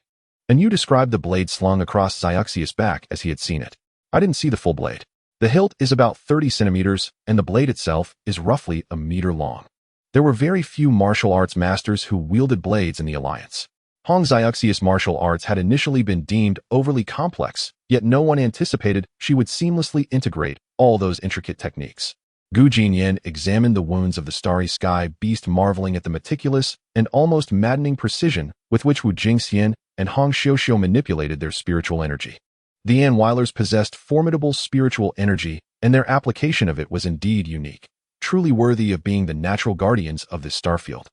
Anu described the blade slung across Xixiu's back as he had seen it. I didn't see the full blade. The hilt is about 30 centimeters, and the blade itself is roughly a meter long. There were very few martial arts masters who wielded blades in the Alliance. Hong Xixiu's martial arts had initially been deemed overly complex, yet no one anticipated she would seamlessly integrate all those intricate techniques. Gu Jinyan examined the wounds of the starry sky beast, marveling at the meticulous and almost maddening precision with which Wu Jingxian and Hong Xixiu manipulated their spiritual energy. The Anwilers possessed formidable spiritual energy, and their application of it was indeed unique, truly worthy of being the natural guardians of this starfield.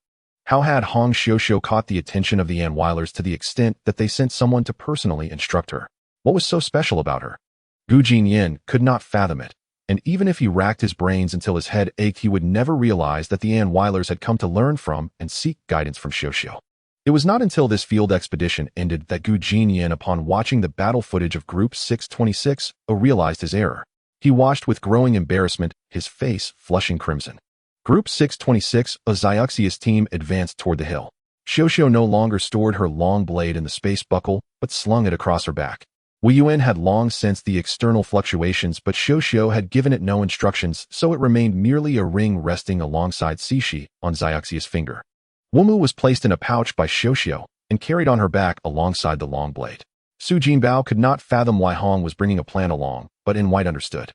How had Hong Xixiu caught the attention of the Anwilers to the extent that they sent someone to personally instruct her? What was so special about her? Gu Jinyan could not fathom it, and even if he racked his brains until his head ached, he would never realize that the Anwilers had come to learn from and seek guidance from Xixiu. It was not until this field expedition ended that Gu Jinyan, upon watching the battle footage of Group 626, realized his error. He watched with growing embarrassment, his face flushing crimson. Group 626, Xixiu's team, advanced toward the hill. Xixiu no longer stored her long blade in the space buckle, but slung it across her back. Wu Yuan had long sensed the external fluctuations, but Xixiu had given it no instructions, so it remained merely a ring resting alongside Cixi on Xixiu's finger. Wumu was placed in a pouch by Xixiu and carried on her back alongside the long blade. Su Jinbao could not fathom why Hong was bringing a plant along, but in White understood.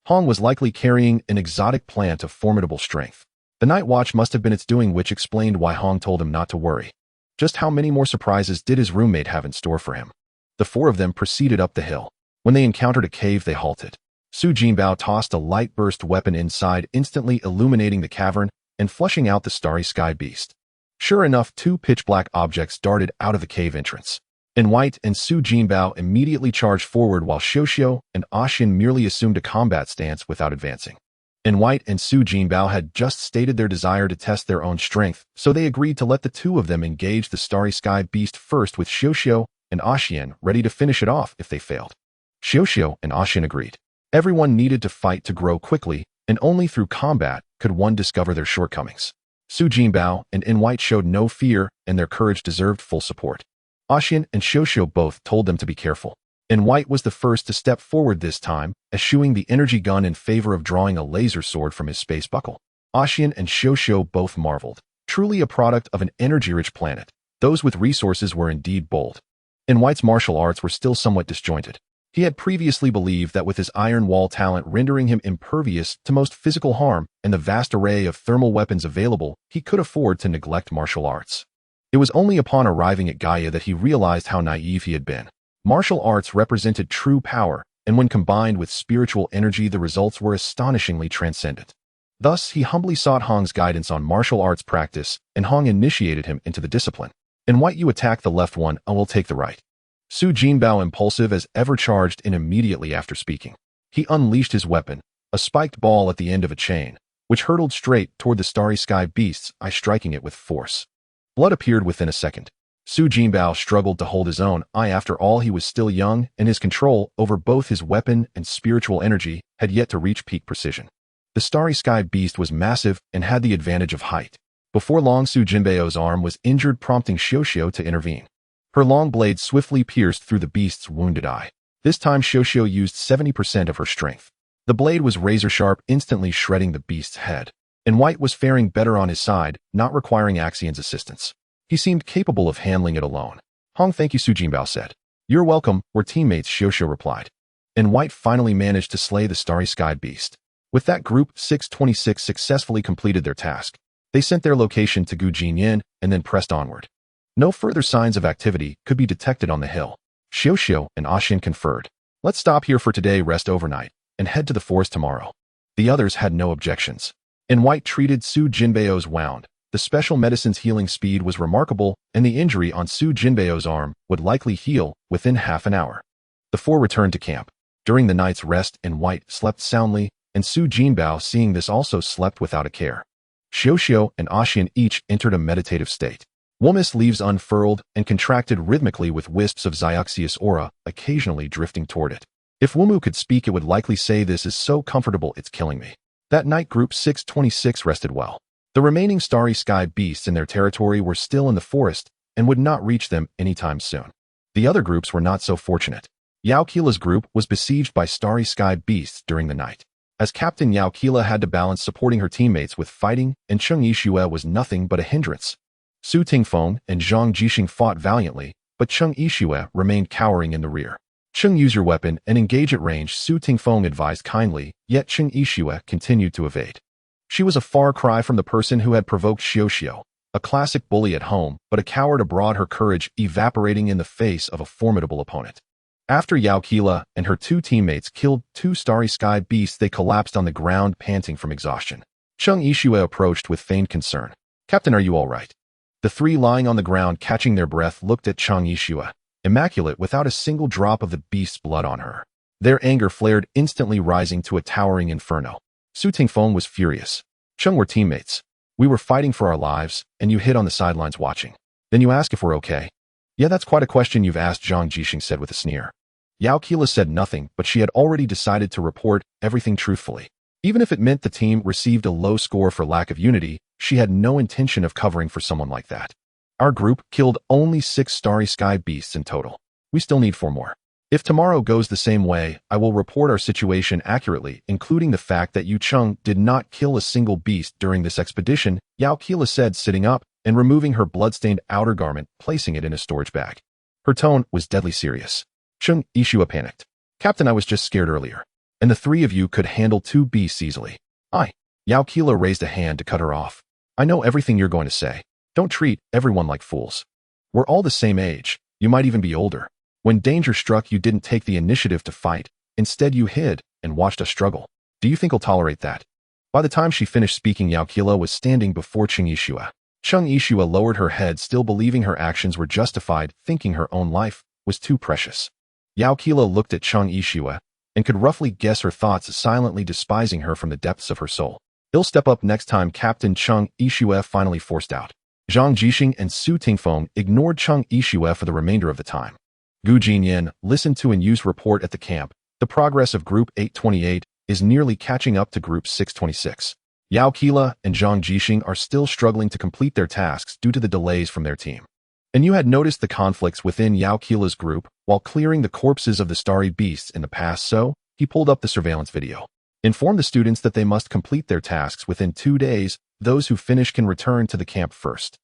Hong was likely carrying an exotic plant of formidable strength. The night watch must have been its doing, which explained why Hong told him not to worry. Just how many more surprises did his roommate have in store for him? The four of them proceeded up the hill. When they encountered a cave, they halted. Su Jinbao tossed a light burst weapon inside, instantly illuminating the cavern and flushing out the starry sky beast. Sure enough, two pitch-black objects darted out of the cave entrance. In White and Su Jinbao immediately charged forward, while Xixiu and Xixian merely assumed a combat stance without advancing. In White and Su Jinbao had just stated their desire to test their own strength, so they agreed to let the two of them engage the starry sky beast first, with Xixiu and Xixian ready to finish it off if they failed. Xixiu and Xixian agreed. Everyone needed to fight to grow quickly, and only through combat could one discover their shortcomings. Su Jinbao and In White showed no fear, and their courage deserved full support. Xixiu and Xixiu both told them to be careful. In White was the first to step forward this time, eschewing the energy gun in favor of drawing a laser sword from his space buckle. Xixiu and Xixiu both marveled. Truly a product of an energy-rich planet. Those with resources were indeed bold. In White's martial arts were still somewhat disjointed. He had previously believed that with his iron wall talent rendering him impervious to most physical harm and the vast array of thermal weapons available, he could afford to neglect martial arts. It was only upon arriving at Gaia that he realized how naive he had been. Martial arts represented true power, and when combined with spiritual energy, the results were astonishingly transcendent. Thus, he humbly sought Hong's guidance on martial arts practice, and Hong initiated him into the discipline. In White, you attack the left one, I will take the right. Su Jinbao, impulsive as ever, charged in immediately after speaking. He unleashed his weapon, a spiked ball at the end of a chain, which hurtled straight toward the starry sky beasts, striking it with force. Blood appeared within a second. Su Jinbao struggled to hold his own. After all, he was still young, and his control over both his weapon and spiritual energy had yet to reach peak precision. The starry sky beast was massive and had the advantage of height. Before long, Su Jinbao's arm was injured, prompting Xixiu to intervene. Her long blade swiftly pierced through the beast's wounded eye. This time, Xixiu used 70% of her strength. The blade was razor-sharp, instantly shredding the beast's head. In White was faring better on his side, not requiring Xixiu's assistance. He seemed capable of handling it alone. Hong, thank you, Su Jinbao said. You're welcome, we're teammates, Xixiu replied. In White finally managed to slay the starry sky beast. With that, Group 626 successfully completed their task. They sent their location to Gujinyin and then pressed onward. No further signs of activity could be detected on the hill. Xixiu and Xixiu conferred. Let's stop here for today, rest overnight, and head to the forest tomorrow. The others had no objections. In White treated Su Jinbao's wound. The special medicine's healing speed was remarkable, and the injury on Su Jinbao's arm would likely heal within half an hour. The four returned to camp. During the night's rest, In White slept soundly, and Su Jinbao, seeing this, also slept without a care. Xixiu and Xixiu each entered a meditative state. Womus leaves unfurled and contracted rhythmically with wisps of Xixius aura, occasionally drifting toward it. If Wumu could speak, it would likely say, "This is so comfortable, it's killing me." That night, Group 626 rested well. The remaining starry sky beasts in their territory were still in the forest and would not reach them anytime soon. The other groups were not so fortunate. Yao Qila's group was besieged by starry sky beasts during the night. As captain, Yao Qila had to balance supporting her teammates with fighting, and Cheng Yixue was nothing but a hindrance. Su Tingfeng and Zhang Jixing fought valiantly, but Cheng Yixue remained cowering in the rear. "Cheng, use your weapon and engage at range," Su Tingfeng advised kindly, yet Cheng Yixue continued to evade. She was a far cry from the person who had provoked Xixiu, a classic bully at home, but a coward abroad, her courage evaporating in the face of a formidable opponent. After Yao Qila and her two teammates killed two starry sky beasts, they collapsed on the ground, panting from exhaustion. Cheng Yixue approached with feigned concern. "Captain, are you all right?" The three, lying on the ground catching their breath, looked at Cheng Yixue, immaculate without a single drop of the beast's blood on her. Their anger flared, instantly rising to a towering inferno. Su Tingfeng was furious. "Cheng, we're teammates. We were fighting for our lives, and you hid on the sidelines watching. Then you ask if we're okay?" "Yeah, that's quite a question you've asked," Zhang Jixing said with a sneer. Yao Qila said nothing, but she had already decided to report everything truthfully. Even if it meant the team received a low score for lack of unity, she had no intention of covering for someone like that. "Our group killed only 6 starry sky beasts in total. We still need 4 more. If tomorrow goes the same way, I will report our situation accurately, including the fact that Yu Cheng did not kill a single beast during this expedition," Yao Qila said, sitting up and removing her blood-stained outer garment, placing it in a storage bag. Her tone was deadly serious. Cheng Yixue panicked. "Captain, I was just scared earlier. And the 3 of you could handle 2 beasts easily." Yao Qila raised a hand to cut her off. "I know everything you're going to say. Don't treat everyone like fools. We're all the same age. You might even be older. When danger struck, you didn't take the initiative to fight. Instead, you hid and watched us struggle. Do you think I'll tolerate that?" By the time she finished speaking, Yao Qila was standing before Cheng Yixue. Cheng Yixue lowered her head, still believing her actions were justified, thinking her own life was too precious. Yao Qila looked at Cheng Yixue and could roughly guess her thoughts, silently despising her from the depths of her soul. "He'll step up next time," Captain Cheng Yixue finally forced out. Zhang Jixing and Su Tingfeng ignored Cheng Yixue for the remainder of the time. Gu Jinyan listened to and used report at the camp. The progress of Group 828 is nearly catching up to Group 626. Yao Keela and Zhang Jixing are still struggling to complete their tasks due to the delays from their team. And you had noticed the conflicts within Yao Keela's group while clearing the corpses of the starry beasts in the past, so he pulled up the surveillance video. Inform the students that they must complete their tasks within 2 days. Those who finish can return to the camp first.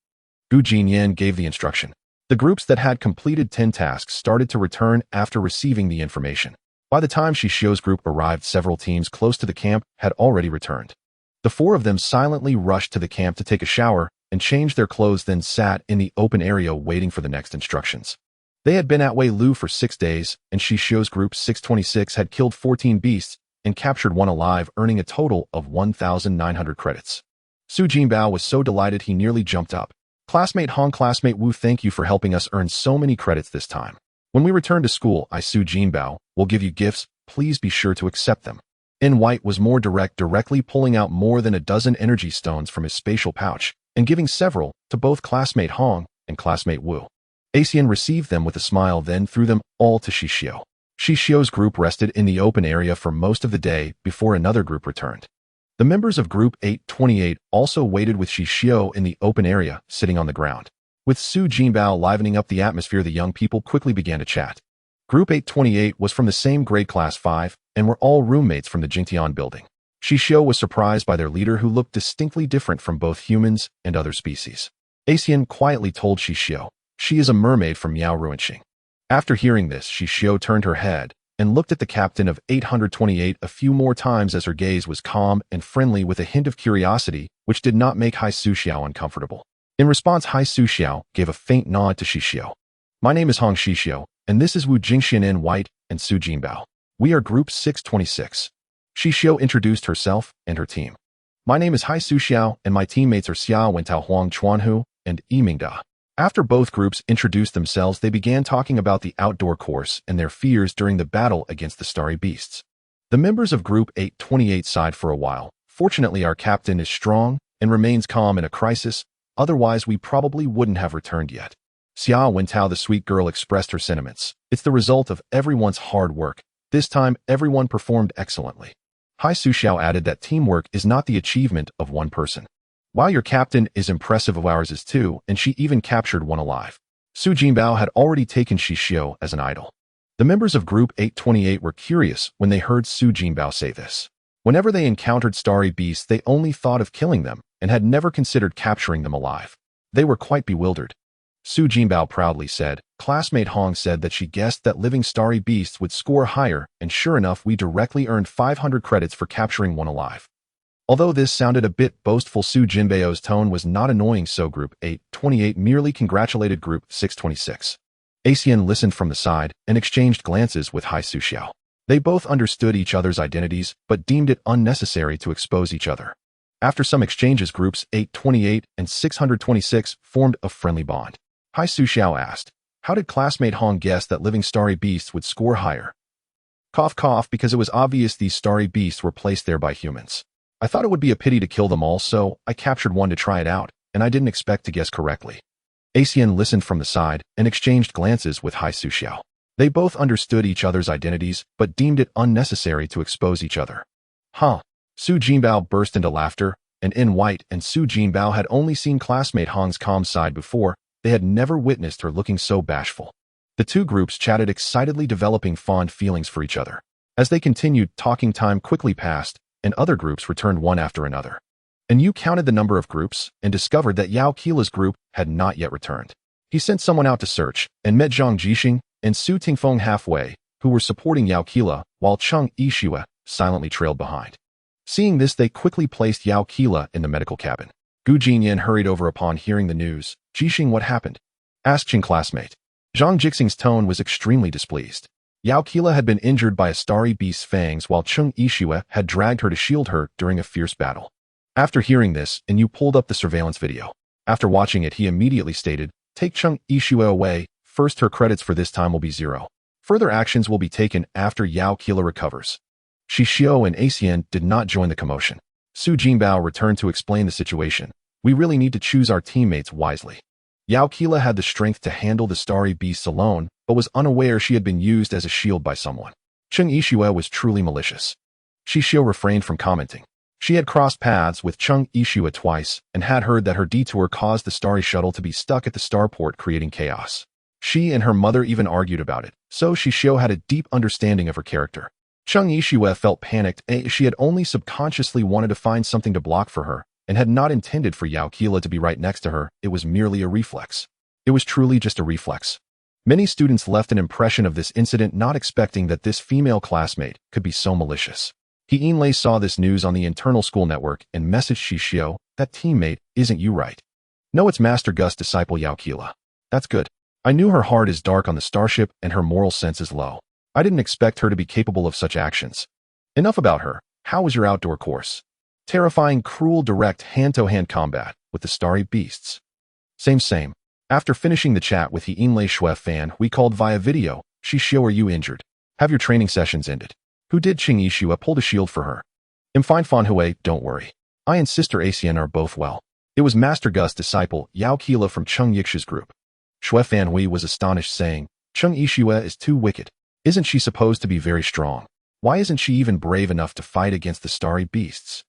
Gu Jinyan gave the instruction. The groups that had completed 10 tasks started to return after receiving the information. By the time Xixiu's group arrived, several teams close to the camp had already returned. The 4 of them silently rushed to the camp to take a shower and change their clothes, then sat in the open area waiting for the next instructions. They had been at Wei Lu for 6 days, and Xixiu's group 626 had killed 14 beasts and captured 1 alive, earning a total of 1,900 credits. Su Jinbao was so delighted he nearly jumped up. Classmate Hong, classmate Wu, thank you for helping us earn so many credits this time. When we return to school, Su Jinbao will give you gifts. Please be sure to accept them. In White was more direct, directly pulling out more than a dozen energy stones from his spatial pouch and giving several to both classmate Hong and classmate Wu. Asian received them with a smile, then threw them all to Xixiu. Xixiu's group rested in the open area for most of the day before another group returned. The members of Group 828 also waited with Xixiu in the open area, sitting on the ground. With Su Jinbao livening up the atmosphere, the young people quickly began to chat. Group 828 was from the same grade, class 5, and were all roommates from the Jingtian building. Xixiu was surprised by their leader, who looked distinctly different from both humans and other species. Asian quietly told Xixiu, "She is a mermaid from Yao Ruinxing." After hearing this, Xixiu turned her head and looked at the captain of 828 a few more times, as her gaze was calm and friendly with a hint of curiosity, which did not make Hai Suxiao uncomfortable. In response, Hai Suxiao gave a faint nod to Xixiu. "My name is Hong Xixiu, and this is Wu Jingxian in White and Su Jinbao. We are Group 626. Xixiu introduced herself and her team. "My name is Hai Suxiao, and my teammates are Xia Wentao, Huang Chuanhu, and Yi Mingda." After both groups introduced themselves, they began talking about the outdoor course and their fears during the battle against the starry beasts. The members of Group 828 sighed for a while. "Fortunately, our captain is strong and remains calm in a crisis. Otherwise, we probably wouldn't have returned yet." Xia Wentao, the sweet girl, expressed her sentiments. "It's the result of everyone's hard work. This time, everyone performed excellently." Hai Suxiao added that teamwork is not the achievement of one person. "While your captain is impressive, ours is too, and she even captured 1 alive." Su Jinbao had already taken Xixiu as an idol. The members of Group 828 were curious when they heard Su Jinbao say this. Whenever they encountered starry beasts, they only thought of killing them and had never considered capturing them alive. They were quite bewildered. Su Jinbao proudly said, "Classmate Hong said that she guessed that living starry beasts would score higher, and sure enough, we directly earned 500 credits for capturing 1 alive." Although this sounded a bit boastful, Su Jinbao's tone was not annoying, so Group 828 merely congratulated Group 626. Asian listened from the side and exchanged glances with Hai Suxiao. They both understood each other's identities, but deemed it unnecessary to expose each other. After some exchanges, Groups 828 and 626 formed a friendly bond. Hai Suxiao asked, "How did classmate Hong guess that living starry beasts would score higher?" Cough, cough, "Because it was obvious these starry beasts were placed there by humans. I thought it would be a pity to kill them all, so I captured 1 to try it out, and I didn't expect to guess correctly." Asian listened from the side and exchanged glances with Hai Suxiao. They both understood each other's identities, but deemed it unnecessary to expose each other. "Huh." Su Jinbao burst into laughter, and In White and Su Jinbao had only seen classmate Hong's calm side before. They had never witnessed her looking so bashful. The two groups chatted excitedly, developing fond feelings for each other. As they continued talking, time quickly passed, and other groups returned one after another. And you counted the number of groups and discovered that Yao Keela's group had not yet returned. He sent someone out to search and met Zhang Jixing and Su Tingfeng halfway, who were supporting Yao Keela, while Cheng Yixue silently trailed behind. Seeing this, they quickly placed Yao Keela in the medical cabin. Gu Jinyan hurried over upon hearing the news. "Jixing, what happened?" asked Cheng classmate. Zhang Jixing's tone was extremely displeased. Yao Keela had been injured by a starry beast's fangs, while Cheng Yixue had dragged her to shield her during a fierce battle. After hearing this, Yu pulled up the surveillance video. After watching it, he immediately stated, "Take Cheng Yixue away. First, her credits for this time will be 0. Further actions will be taken after Yao Keela recovers." Xixiu and Asian did not join the commotion. Su Jinbao returned to explain the situation. "We really need to choose our teammates wisely." Yao Keela had the strength to handle the starry beasts alone, but was unaware she had been used as a shield by someone. Cheng Yixue was truly malicious. Xixiu refrained from commenting. She had crossed paths with Xixiu twice and had heard that her detour caused the Starry shuttle to be stuck at the starport, creating chaos. She and her mother even argued about it, so Xixiu had a deep understanding of her character. Xixiu felt panicked. She had only subconsciously wanted to find something to block for her and had not intended for Yaoqila to be right next to her. It was merely a reflex. It was truly just a reflex. Many students left an impression of this incident, not expecting that this female classmate could be so malicious. He saw this news on the internal school network and messaged Xixiu, "That teammate, isn't you right?" "No, it's Master Gus' disciple Yaoqila." "That's good. I knew her heart is dark on the starship and her moral sense is low. I didn't expect her to be capable of such actions." "Enough about her. How was your outdoor course?" "Terrifying, cruel, direct hand-to-hand combat with the starry beasts." Same. After finishing the chat with He Fan, we called via video. "Xixiu, are you injured? Have your training sessions ended?" "Who did?" Xixiu pulled a shield for her. "I'm fine, Fanhui, don't worry. I and Sister Asian are both well." It was Master Gus' disciple, Yaoqila from Xixiu's group. Shui Fanhui was astonished, saying, "Xixiu is too wicked. Isn't she supposed to be very strong? Why isn't she even brave enough to fight against the starry beasts?"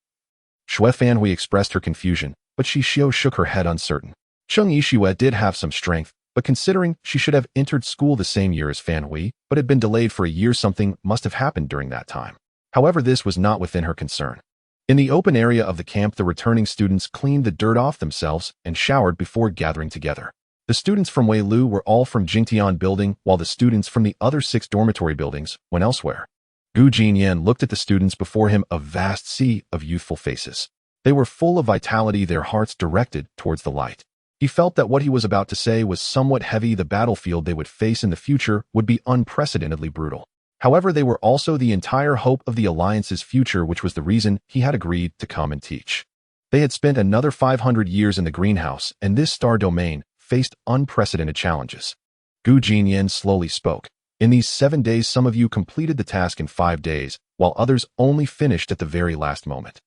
Shui Fanhui expressed her confusion, but Xixiu shook her head uncertain. Xixiu did have some strength, but considering she should have entered school the same year as Fanhui, but had been delayed for a year, something must have happened during that time. However, this was not within her concern. In the open area of the camp, the returning students cleaned the dirt off themselves and showered before gathering together. The students from Weilu were all from Jingtian building, while the students from the other 6 dormitory buildings went elsewhere. Gu Jinyan looked at the students before him, a vast sea of youthful faces. They were full of vitality, their hearts directed towards the light. He felt that what he was about to say was somewhat heavy. The battlefield they would face in the future would be unprecedentedly brutal. However, they were also the entire hope of the Alliance's future, which was the reason he had agreed to come and teach. They had spent another 500 years in the greenhouse, and this star domain faced unprecedented challenges. Gu Jinyan slowly spoke. "In these 7 days, some of you completed the task in 5 days, while others only finished at the very last moment.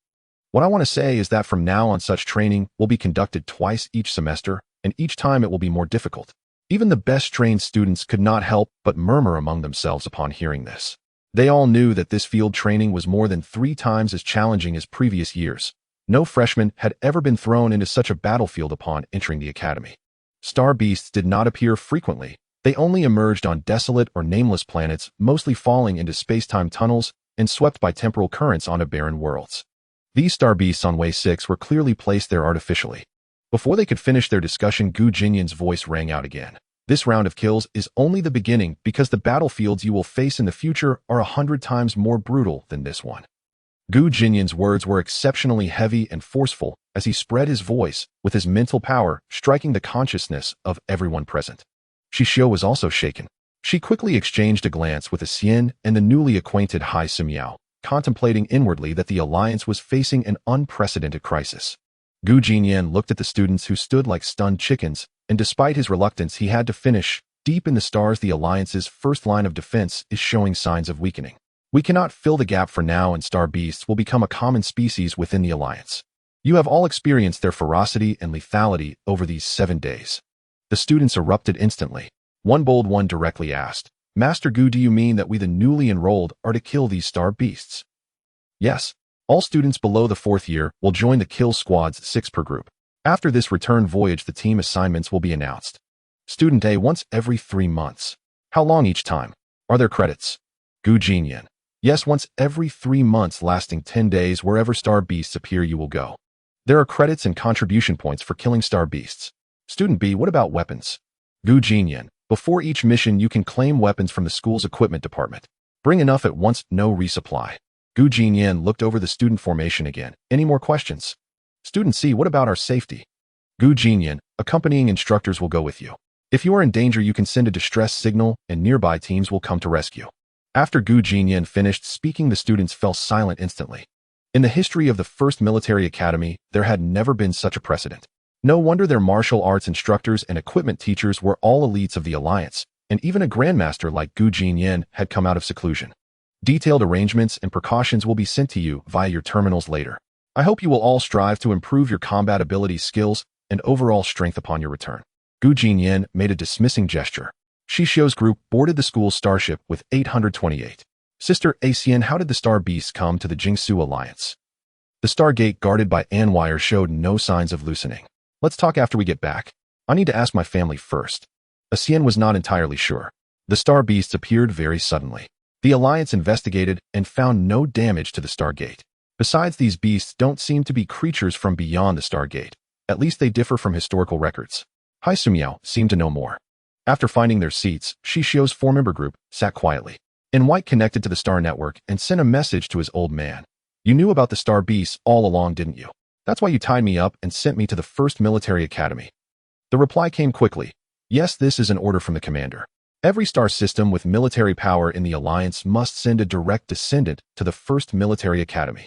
What I want to say is that from now on, such training will be conducted twice each semester, and each time it will be more difficult." Even the best trained students could not help but murmur among themselves upon hearing this. They all knew that this field training was more than 3 times as challenging as previous years. No freshman had ever been thrown into such a battlefield upon entering the academy. Star beasts did not appear frequently. They only emerged on desolate or nameless planets, mostly falling into space-time tunnels and swept by temporal currents onto barren worlds. These star beasts on Way 6 were clearly placed there artificially. Before they could finish their discussion, Gu Jinyan's voice rang out again. "This round of kills is only the beginning, because the battlefields you will face in the future are 100 times more brutal than this one." Gu Jinyan's words were exceptionally heavy and forceful as he spread his voice, with his mental power striking the consciousness of everyone present. Xixiu was also shaken. She quickly exchanged a glance with Xian and the newly acquainted Hai Simiao, contemplating inwardly that the Alliance was facing an unprecedented crisis. Gu Jinyan looked at the students who stood like stunned chickens, and despite his reluctance, he had to finish. "Deep in the stars, the Alliance's first line of defense is showing signs of weakening. We cannot fill the gap for now, and star beasts will become a common species within the Alliance. You have all experienced their ferocity and lethality over these 7 days." The students erupted instantly. One bold one directly asked, "Master Gu, do you mean that we, the newly enrolled, are to kill these star beasts?" "Yes. All students below the 4th year will join the kill squads, 6 per group. After this return voyage, the team assignments will be announced. Student A, once every 3 months. How long each time? Are there credits?" Gu Jinyan: "Yes, once every 3 months, lasting 10 days. Wherever star beasts appear, you will go. There are credits and contribution points for killing star beasts." Student B: "What about weapons?" Gu Jinyan: "Before each mission, you can claim weapons from the school's equipment department. Bring enough at once, no resupply." Gu Jinyan looked over the student formation again. "Any more questions?" Student C: "What about our safety?" Gu Jinyan: "Accompanying instructors will go with you. If you are in danger, you can send a distress signal, and nearby teams will come to rescue." After Gu Jinyan finished speaking, the students fell silent instantly. In the history of the first military academy, there had never been such a precedent. No wonder their martial arts instructors and equipment teachers were all elites of the Alliance, and even a grandmaster like Gu Jinyan had come out of seclusion. Detailed arrangements and precautions will be sent to you via your terminals later. I hope you will all strive to improve your combat ability, skills, and overall strength upon your return." Gu Jinyan made a dismissing gesture. Xixiu's group boarded the school starship with 828. "Sister Asian, how did the star beasts come to the Jingsu Alliance?" The Stargate guarded by Anwire showed no signs of loosening. Let's talk after we get back. I need to ask my family first. Xixiu was not entirely sure. The star beasts appeared very suddenly. The Alliance investigated and found no damage to the Stargate. Besides, these beasts don't seem to be creatures from beyond the Stargate. At least they differ from historical records. Xixiu seemed to know more. After finding their seats, Xixiu's four-member group sat quietly. In White connected to the Star Network and sent a message to his old man. You knew about the Star Beasts all along, didn't you? That's why you tied me up and sent me to the first military academy. The reply came quickly. Yes, this is an order from the commander. Every star system with military power in the Alliance must send a direct descendant to the first military academy.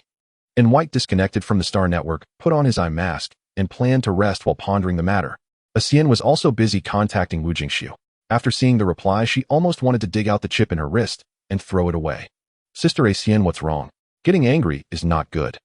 In White disconnected from the Star Network, put on his eye mask, and planned to rest while pondering the matter. Xixiu was also busy contacting Wu Xixiu. After seeing the reply, she almost wanted to dig out the chip in her wrist and throw it away. Sister Xixiu, what's wrong? Getting angry is not good.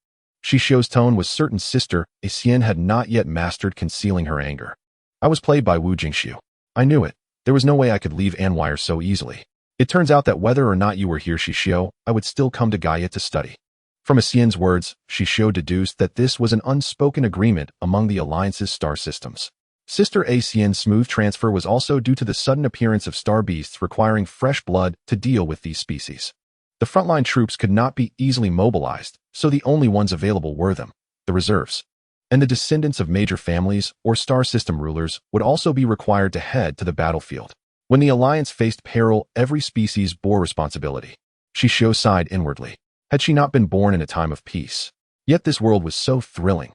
Xixiu's tone was certain Sister Xixiu had not yet mastered concealing her anger. I was played by Wu Xixiu. I knew it. There was no way I could leave Anwire so easily. It turns out that whether or not you were here, Xixiu, I would still come to Gaia to study. From Xixiu's words, Xixiu deduced that this was an unspoken agreement among the Alliance's star systems. Sister Xixiu's smooth transfer was also due to the sudden appearance of star beasts requiring fresh blood to deal with these species. The frontline troops could not be easily mobilized, so the only ones available were them, the reserves. And the descendants of major families or star system rulers would also be required to head to the battlefield. When the Alliance faced peril, every species bore responsibility. Xixiu sighed inwardly. Had she not been born in a time of peace? Yet this world was so thrilling.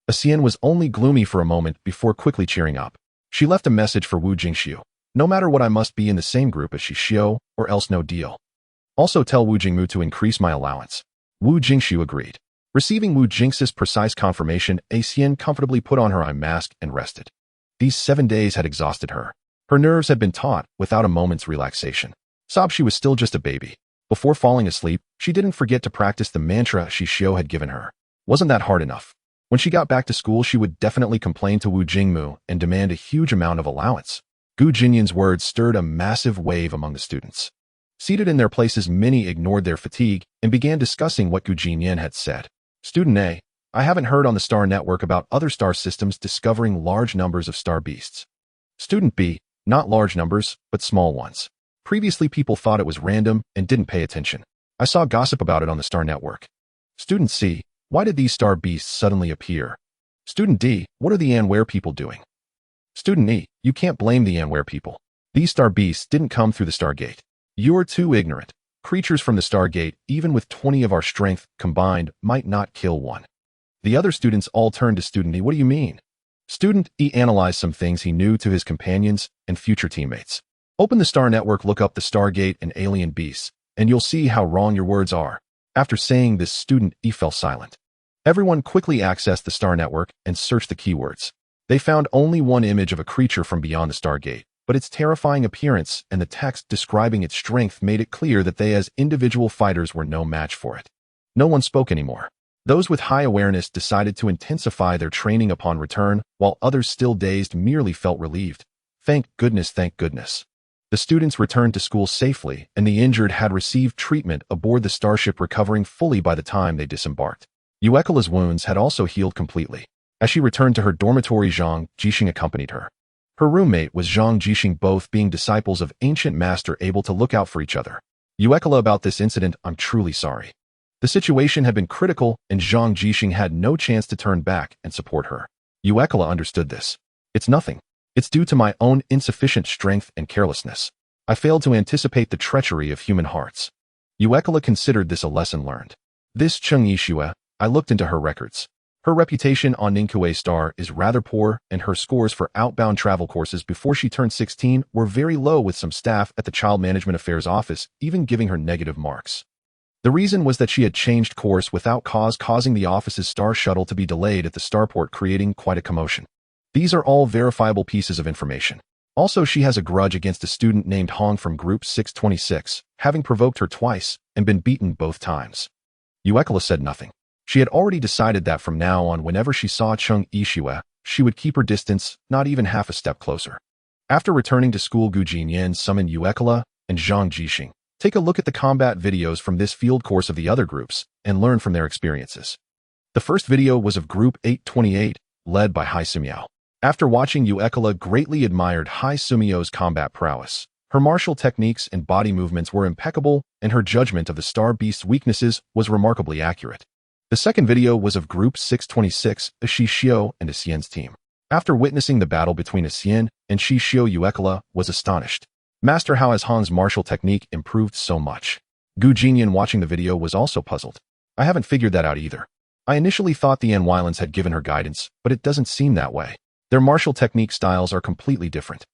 Xixiu was only gloomy for a moment before quickly cheering up. She left a message for Wu Xixiu. No matter what, I must be in the same group as Xixiu, or else no deal. Also tell Wu Jingmu to increase my allowance. Wu Xixiu agreed. Receiving Wu Jingxi's precise confirmation, Xixiu comfortably put on her eye mask and rested. These 7 days had exhausted her. Her nerves had been taut without a moment's relaxation. Sobbed she was still just a baby. Before falling asleep, she didn't forget to practice the mantra Xixiu had given her. Wasn't that hard enough? When she got back to school, she would definitely complain to Wu Jingmu and demand a huge amount of allowance. Gu Jinyin's words stirred a massive wave among the students. Seated in their places, many ignored their fatigue and began discussing what Gu Jinyin had said. Student A, I haven't heard on the Star Network about other star systems discovering large numbers of star beasts. Student B, not large numbers, but small ones. Previously, people thought it was random and didn't pay attention. I saw gossip about it on the Star Network. Student C, why did these star beasts suddenly appear? Student D, what are the Anware people doing? Student E, you can't blame the Anware people. These star beasts didn't come through the Stargate. You're too ignorant. Creatures from the Stargate, even with 20 of our strength combined, might not kill one. The other students all turned to Student E. What do you mean? Student E analyzed some things he knew to his companions and future teammates. Open the Star Network, look up the Stargate and alien beasts, and you'll see how wrong your words are. After saying this, Student E fell silent. Everyone quickly accessed the Star Network and searched the keywords. They found only one image of a creature from beyond the Stargate, but its terrifying appearance and the text describing its strength made it clear that they as individual fighters were no match for it. No one spoke anymore. Those with high awareness decided to intensify their training upon return, while others still dazed merely felt relieved. Thank goodness, thank goodness. The students returned to school safely, and the injured had received treatment aboard the starship, recovering fully by the time they disembarked. Uekala's wounds had also healed completely. As she returned to her dormitory, Zhang Jixing accompanied her. Her roommate was Zhang Jixing, both being disciples of ancient master able to look out for each other. Uekala, about this incident, I'm truly sorry. The situation had been critical, and Zhang Jixing had no chance to turn back and support her. Uekala understood this. It's nothing. It's due to my own insufficient strength and carelessness. I failed to anticipate the treachery of human hearts. Uekala considered this a lesson learned. This Cheng Yixue, I looked into her records. Her reputation on Ninkue Star is rather poor, and her scores for outbound travel courses before she turned 16 were very low, with some staff at the Child Management Affairs office even giving her negative marks. The reason was that she had changed course without cause, causing the office's star shuttle to be delayed at the starport, creating quite a commotion. These are all verifiable pieces of information. Also, she has a grudge against a student named Hong from Group 626, having provoked her twice and been beaten both times. Uekala said nothing. She had already decided that from now on, whenever she saw Cheng Yixue, she would keep her distance, not even half a step closer. After returning to school, Gu Jinyin summoned Uekala and Zhang Jixing. Take a look at the combat videos from this field course of the other groups and learn from their experiences. The first video was of Group 828, led by Xixiu. After watching Uekala greatly admired Xixiu's combat prowess. Her martial techniques and body movements were impeccable, and her judgment of the Star Beast's weaknesses was remarkably accurate. The second video was of Group 626, Xixiu and Xian's team. After witnessing the battle between Xian and Xixiu, Uekala was astonished. Master, how has Hong's martial technique improved so much? Gu Jinyan, watching the video, was also puzzled. I haven't figured that out either. I initially thought the Manhwaedits had given her guidance, but it doesn't seem that way. Their martial technique styles are completely different.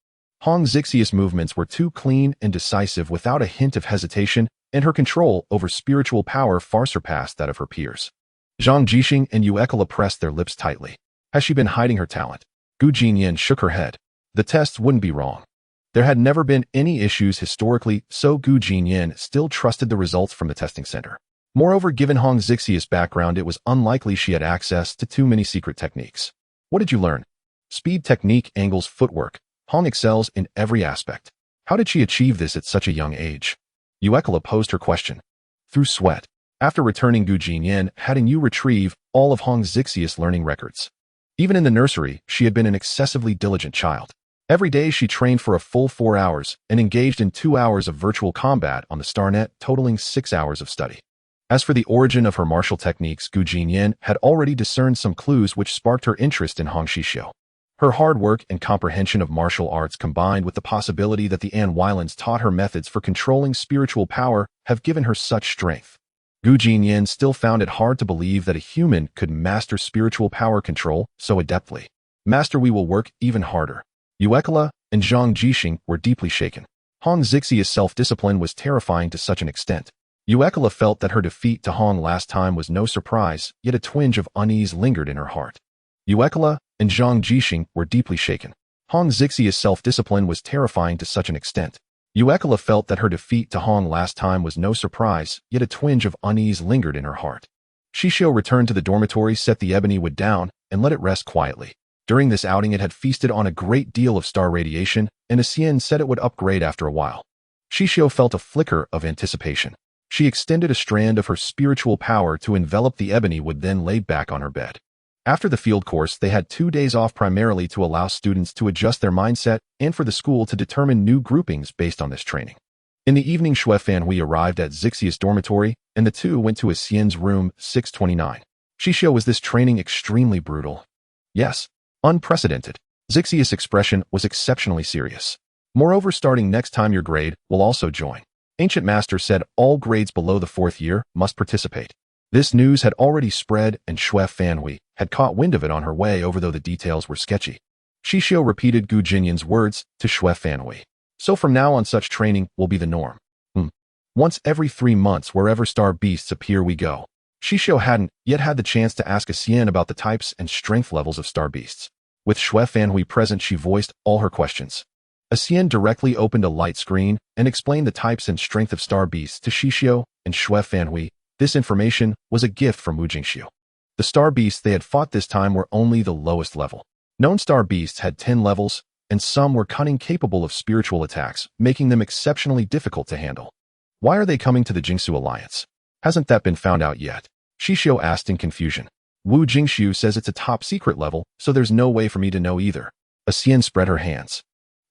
Hong Xixiu's movements were too clean and decisive without a hint of hesitation, and her control over spiritual power far surpassed that of her peers. Zhang Jixing and Uekala pressed their lips tightly. Has she been hiding her talent? Gu Jinyan shook her head. The tests wouldn't be wrong. There had never been any issues historically, so Gu Jinyan still trusted the results from the testing center. Moreover, given Hong Xixiu's background, it was unlikely she had access to too many secret techniques. What did you learn? Speed, technique, angles, footwork. Hong excels in every aspect. How did she achieve this at such a young age? Uekala posed her question. Through sweat. After returning, Gu Jinyan had you retrieve all of Hong Xixiu's learning records. Even in the nursery, she had been an excessively diligent child. Every day she trained for a full 4 hours and engaged in 2 hours of virtual combat on the StarNet, totaling 6 hours of study. As for the origin of her martial techniques, Gu Jinyan had already discerned some clues which sparked her interest in Hong Xixiu. Her hard work and comprehension of martial arts, combined with the possibility that the Manhwaedits taught her methods for controlling spiritual power, have given her such strength. Gu Jinyan still found it hard to believe that a human could master spiritual power control so adeptly. Master, we will work even harder. Uekala and Zhang Jixing were deeply shaken. Hong Xixiu's self-discipline was terrifying to such an extent. Uekala felt that her defeat to Hong last time was no surprise, yet a twinge of unease lingered in her heart. Uekala and Zhang Jixing were deeply shaken. Hong Xixiu's self-discipline was terrifying to such an extent. Uekala felt that her defeat to Hong last time was no surprise, yet a twinge of unease lingered in her heart. Xixiu returned to the dormitory, set the ebony wood down, and let it rest quietly. During this outing, it had feasted on a great deal of star radiation, and Xian said it would upgrade after a while. Xixiu felt a flicker of anticipation. She extended a strand of her spiritual power to envelop the ebony wood, then laid back on her bed. After the field course, they had 2 days off, primarily to allow students to adjust their mindset and for the school to determine new groupings based on this training. In the evening, Xue Fanhui arrived at Xixiu's dormitory, and the two went to Xian's room 629. Xixiu, was this training extremely brutal? Yes. Unprecedented. Xixiu's expression was exceptionally serious. Moreover, starting next time, your grade will also join. Ancient Master said all grades below the 4th year must participate. This news had already spread, and Xue Fanhui had caught wind of it on her way over, though the details were sketchy. Xixiu repeated Gu Jinyan's words to Xue Fanhui. So from now on, such training will be the norm. Once every 3 months, wherever star beasts appear, we go. Xixiu hadn't yet had the chance to ask Xian about the types and strength levels of star beasts. With Xue Fanhui present, she voiced all her questions. Xian directly opened a light screen and explained the types and strength of star beasts to Xixiu and Xue Fanhui. This information was a gift from Wu Jingxiu. The star beasts they had fought this time were only the lowest level. Known star beasts had 10 levels, and some were cunning, capable of spiritual attacks, making them exceptionally difficult to handle. Why are they coming to the Jingxiu Alliance? Hasn't that been found out yet? Xixiu asked in confusion. Wu Jingxiu says it's a top secret level, so there's no way for me to know either. Xian spread her hands.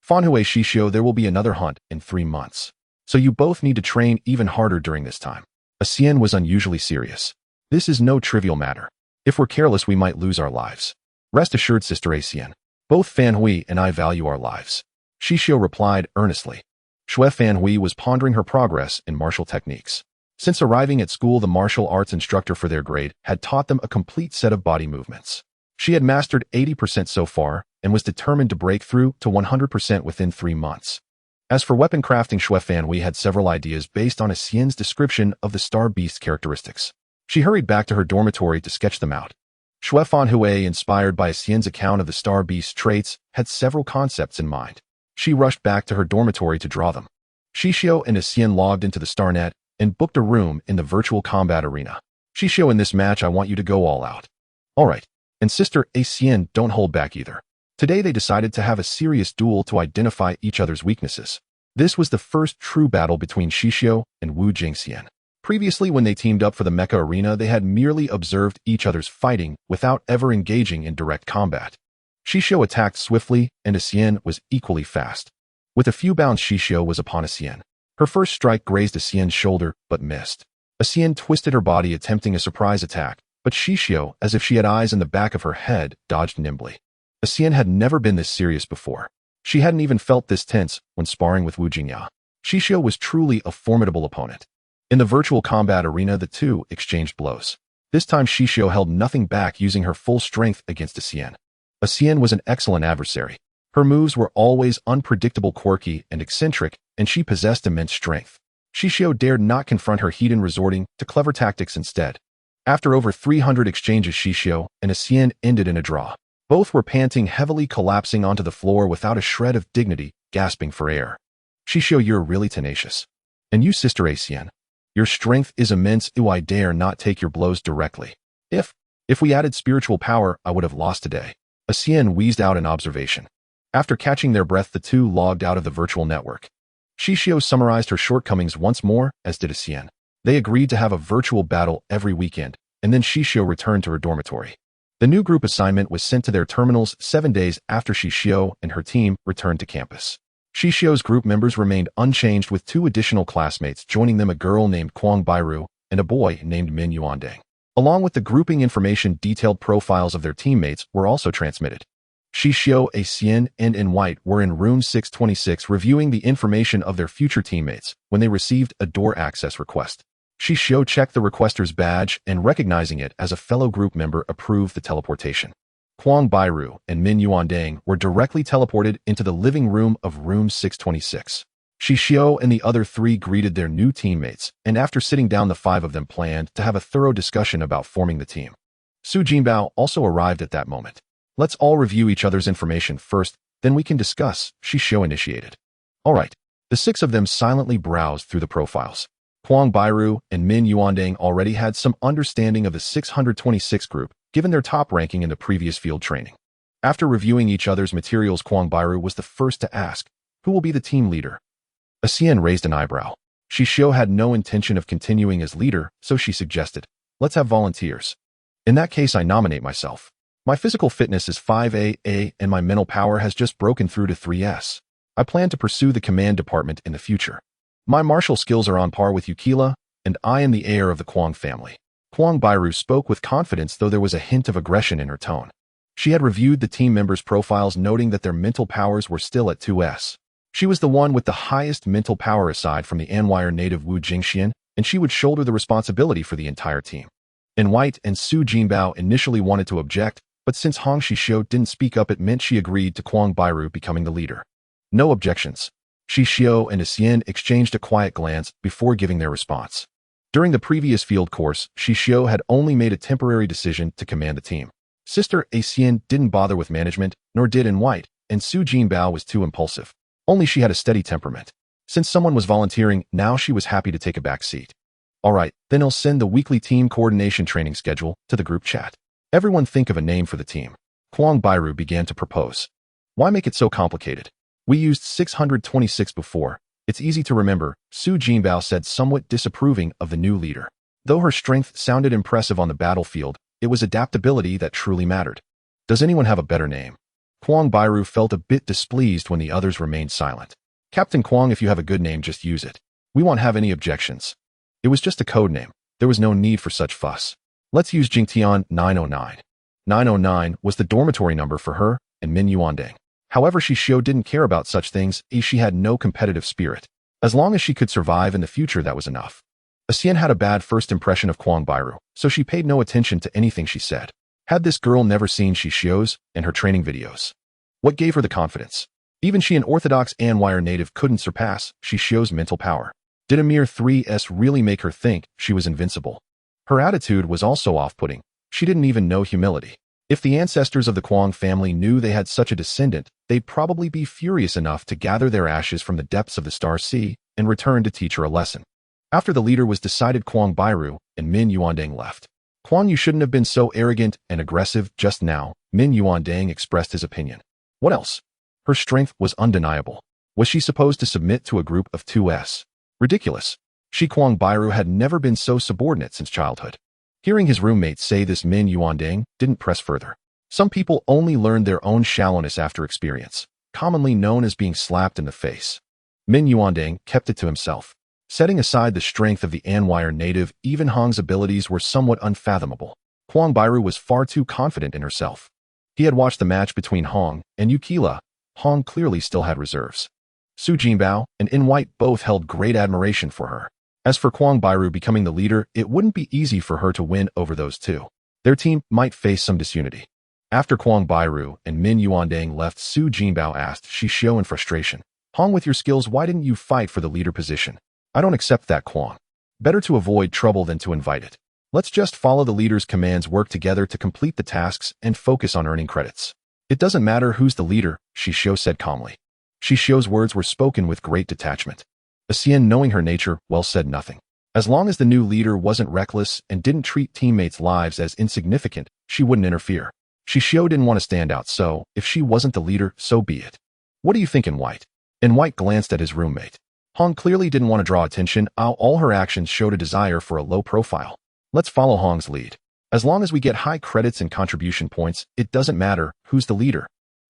Fanhui, Xixiu, there will be another hunt in 3 months. So you both need to train even harder during this time. Xian was unusually serious. This is no trivial matter. If we're careless, we might lose our lives. Rest assured, Sister Xian. Both Fanhui and I value our lives. Xixiu replied earnestly. Xue Fanhui was pondering her progress in martial techniques. Since arriving at school, the martial arts instructor for their grade had taught them a complete set of body movements. She had mastered 80% so far and was determined to break through to 100% within 3 months. As for weapon crafting, Xue Fanhui had several ideas based on Xian's description of the star beast's characteristics. She hurried back to her dormitory to sketch them out. Xue Fanhui, inspired by Xian's account of the star beast's traits, had several concepts in mind. She rushed back to her dormitory to draw them. Xixiu and Xian logged into the StarNet and booked a room in the virtual combat arena. Xixiu, in this match, I want you to go all out. All right. And Sister Xian, don't hold back either. Today they decided to have a serious duel to identify each other's weaknesses. This was the first true battle between Xixiu and Wu Jingxian. Previously, when they teamed up for the mecha arena, they had merely observed each other's fighting without ever engaging in direct combat. Xixiu attacked swiftly, and Xian was equally fast. With a few bounds, Xixiu was upon Xian. Her first strike grazed Xian's shoulder, but missed. Xian twisted her body, attempting a surprise attack, but Xixiu, as if she had eyes in the back of her head, dodged nimbly. Xian had never been this serious before. She hadn't even felt this tense when sparring with Wu Jingya. Xixiu was truly a formidable opponent. In the virtual combat arena, the two exchanged blows. This time, Xixiu held nothing back, using her full strength against Xian. Xian was an excellent adversary. Her moves were always unpredictable, quirky, and eccentric, and she possessed immense strength. Xixiu dared not confront her heat, resorting to clever tactics instead. After over 300 exchanges, Xixiu and Xian ended in a draw. Both were panting heavily, collapsing onto the floor without a shred of dignity, gasping for air. Xixiu, you're really tenacious. And you, Sister Xian. Your strength is immense. I dare not take your blows directly. If we added spiritual power, I would have lost today. Xian wheezed out an observation. After catching their breath, the two logged out of the virtual network. Xixiu summarized her shortcomings once more, as did Xian. They agreed to have a virtual battle every weekend, and then Xixiu returned to her dormitory. The new group assignment was sent to their terminals 7 days after Xixiu and her team returned to campus. Xixiu's group members remained unchanged, with 2 additional classmates joining them, a girl named Kwang Bairu and a boy named Min Yuandang. Along with the grouping information, detailed profiles of their teammates were also transmitted. Xixiu, Xian, and In White were in room 626 reviewing the information of their future teammates when they received a door access request. Xixiu checked the requester's badge and, recognizing it as a fellow group member, approved the teleportation. Kwang Bairu and Min Yuandang were directly teleported into the living room of room 626. Xixiu and the other 3 greeted their new teammates, and after sitting down, the 5 of them planned to have a thorough discussion about forming the team. Su Jinbao also arrived at that moment. Let's all review each other's information first, then we can discuss, Xixiu initiated. All right. The 6 of them silently browsed through the profiles. Kwang Bairu and Min Yuandang already had some understanding of the 626 group, given their top ranking in the previous field training. After reviewing each other's materials, Kwang Bairu was the first to ask, who will be the team leader? Xian raised an eyebrow. Xixiu had no intention of continuing as leader, so she suggested, let's have volunteers. In that case, I nominate myself. My physical fitness is 5A, and my mental power has just broken through to 3S. I plan to pursue the command department in the future. My martial skills are on par with Yukila, and I am the heir of the Kwang family. Kwang Bairu spoke with confidence, though there was a hint of aggression in her tone. She had reviewed the team members' profiles, noting that their mental powers were still at 2S. She was the one with the highest mental power aside from the Anwire native Wu Jingxian, and she would shoulder the responsibility for the entire team. In White and Su Jinbao initially wanted to object, but since Hong Xixiu didn't speak up, it meant she agreed to Kwang Bairu becoming the leader. No objections. Xixiu and Xian exchanged a quiet glance before giving their response. During the previous field course, Xixiu had only made a temporary decision to command the team. Sister Xian didn't bother with management, nor did In White, and Su Jinbao was too impulsive. Only she had a steady temperament. Since someone was volunteering, now she was happy to take a back seat. All right, then I'll send the weekly team coordination training schedule to the group chat. Everyone think of a name for the team. Kwang Bairu began to propose. Why make it so complicated? We used 626 before. It's easy to remember, Su Jinbao said, somewhat disapproving of the new leader. Though her strength sounded impressive on the battlefield, it was adaptability that truly mattered. Does anyone have a better name? Kwang Bairu felt a bit displeased when the others remained silent. Captain Kwang, if you have a good name, just use it. We won't have any objections. It was just a code name. There was no need for such fuss. Let's use Jingtian 909. 909 was the dormitory number for her and Min Yuandang. However, Xixiu didn't care about such things, as she had no competitive spirit. As long as she could survive in the future, that was enough. Xian had a bad first impression of Kwang Bairu, so she paid no attention to anything she said. Had this girl never seen Xixiu's and her training videos? What gave her the confidence? Even she, an orthodox Anwire native, couldn't surpass Xixiu's mental power. Did a mere 3S really make her think she was invincible? Her attitude was also off-putting. She didn't even know humility. If the ancestors of the Kwang family knew they had such a descendant, they'd probably be furious enough to gather their ashes from the depths of the Star Sea and return to teach her a lesson. After the leader was decided, Kwang Bairu and Min Yuandang left. Kwang, you shouldn't have been so arrogant and aggressive just now, Min Yuandang expressed his opinion. What else? Her strength was undeniable. Was she supposed to submit to a group of 2S? Ridiculous. Shi Kwang Bairu had never been so subordinate since childhood. Hearing his roommates say this, Min Yuandang didn't press further. Some people only learned their own shallowness after experience, commonly known as being slapped in the face. Min Yuandang kept it to himself. Setting aside the strength of the Anwire native, even Hong's abilities were somewhat unfathomable. Kwang Bairu was far too confident in herself. He had watched the match between Hong and Yukila. Hong clearly still had reserves. Su Jinbao and In White both held great admiration for her. As for Kwang Bairu becoming the leader, it wouldn't be easy for her to win over those two. Their team might face some disunity. After Kwang Bairu and Min Yuandang left, Su Jinbao asked Xixiu in frustration, "Hong, with your skills, why didn't you fight for the leader position?" "I don't accept that, Kwang. Better to avoid trouble than to invite it. Let's just follow the leader's commands, work together to complete the tasks, and focus on earning credits." "It doesn't matter who's the leader," Xixiu said calmly. Xixiu's words were spoken with great detachment. Xian, knowing her nature, well, said nothing. As long as the new leader wasn't reckless and didn't treat teammates' lives as insignificant, she wouldn't interfere. Xixiu didn't want to stand out, so if she wasn't the leader, so be it. "What do you think, In White?" In White glanced at his roommate. Hong clearly didn't want to draw attention. All her actions showed a desire for a low profile. "Let's follow Hong's lead. As long as we get high credits and contribution points, it doesn't matter who's the leader."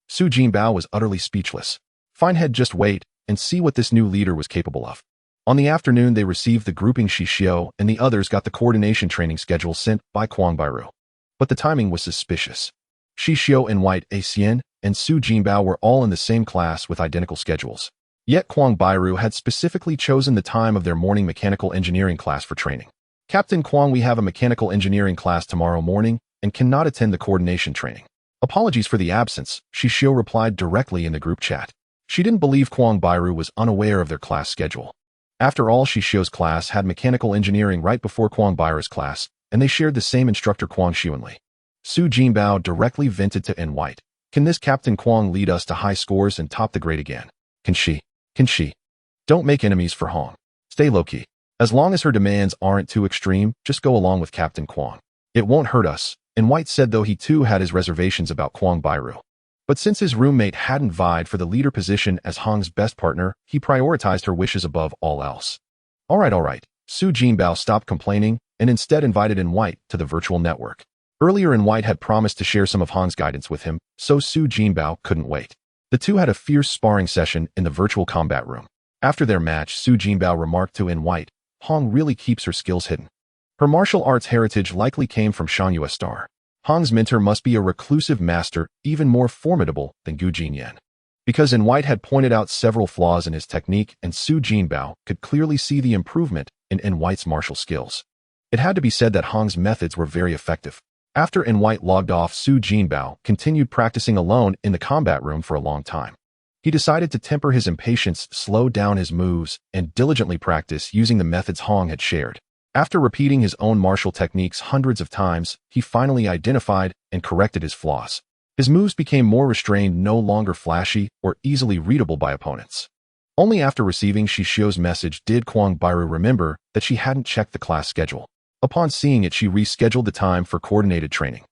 Su Jinbao was utterly speechless. Fine, had just wait and see what this new leader was capable of. On the afternoon, they received the grouping. Xixiu and the others got the coordination training schedule sent by Kwang Bairu. But the timing was suspicious. Xixiu, In White, Xian, and Su Jinbao were all in the same class with identical schedules. Yet Kwang Bairu had specifically chosen the time of their morning mechanical engineering class for training. "Captain Kwang, we have a mechanical engineering class tomorrow morning and cannot attend the coordination training. Apologies for the absence," Xixiu replied directly in the group chat. She didn't believe Kwang Bairu was unaware of their class schedule. After all, Xixiu's class had mechanical engineering right before Kwang Bairu's class, and they shared the same instructor, Kwang Xuanli. Su Jinbao directly vented to In White. "Can this Captain Kwang lead us to high scores and top the grade again? Can she? Can she? Don't make enemies for Hong. Stay low-key. As long as her demands aren't too extreme, just go along with Captain Kwang. It won't hurt us," In White said, though he too had his reservations about Kwang Bairu. But since his roommate hadn't vied for the leader position as Hong's best partner, he prioritized her wishes above all else. All right. Su Jinbao stopped complaining and instead invited In White to the virtual network. Earlier, In White had promised to share some of Hong's guidance with him, so Su Jinbao couldn't wait. The two had a fierce sparring session in the virtual combat room. After their match, Su Jinbao remarked to In White, "Hong really keeps her skills hidden. Her martial arts heritage likely came from Shangyue Star. Hong's mentor must be a reclusive master, even more formidable than Gu Jinyan." Because In White had pointed out several flaws in his technique, and Su Jinbao could clearly see the improvement in White's martial skills. It had to be said that Hong's methods were very effective. After In White logged off, Su Jinbao continued practicing alone in the combat room for a long time. He decided to temper his impatience, slow down his moves, and diligently practice using the methods Hong had shared. After repeating his own martial techniques hundreds of times, he finally identified and corrected his flaws. His moves became more restrained, no longer flashy or easily readable by opponents. Only after receiving Xixiu's message did Kwang Bairu remember that she hadn't checked the class schedule. Upon seeing it, she rescheduled the time for coordinated training.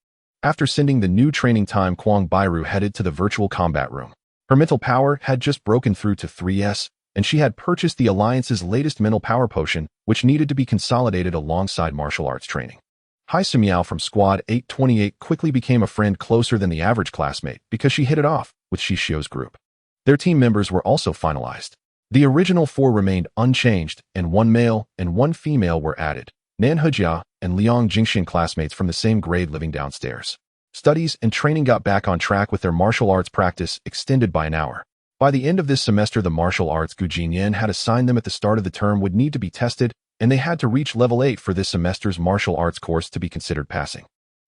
After sending the new training time, Kwang Bairu headed to the virtual combat room. Her mental power had just broken through to 3S, and she had purchased the Alliance's latest mental power potion, which needed to be consolidated alongside martial arts training. Hai Simiao from Squad 828 quickly became a friend closer than the average classmate because she hit it off with Xixiu's group. Their team members were also finalized. The original 4 remained unchanged, and 1 male and 1 female were added. Nan Hejia and Liang Jingxian, classmates from the same grade living downstairs. Studies and training got back on track with their martial arts practice extended by an hour. By the end of this semester, the martial arts Gu Jinyan had assigned them at the start of the term would need to be tested, and they had to reach level 8 for this semester's martial arts course to be considered passing.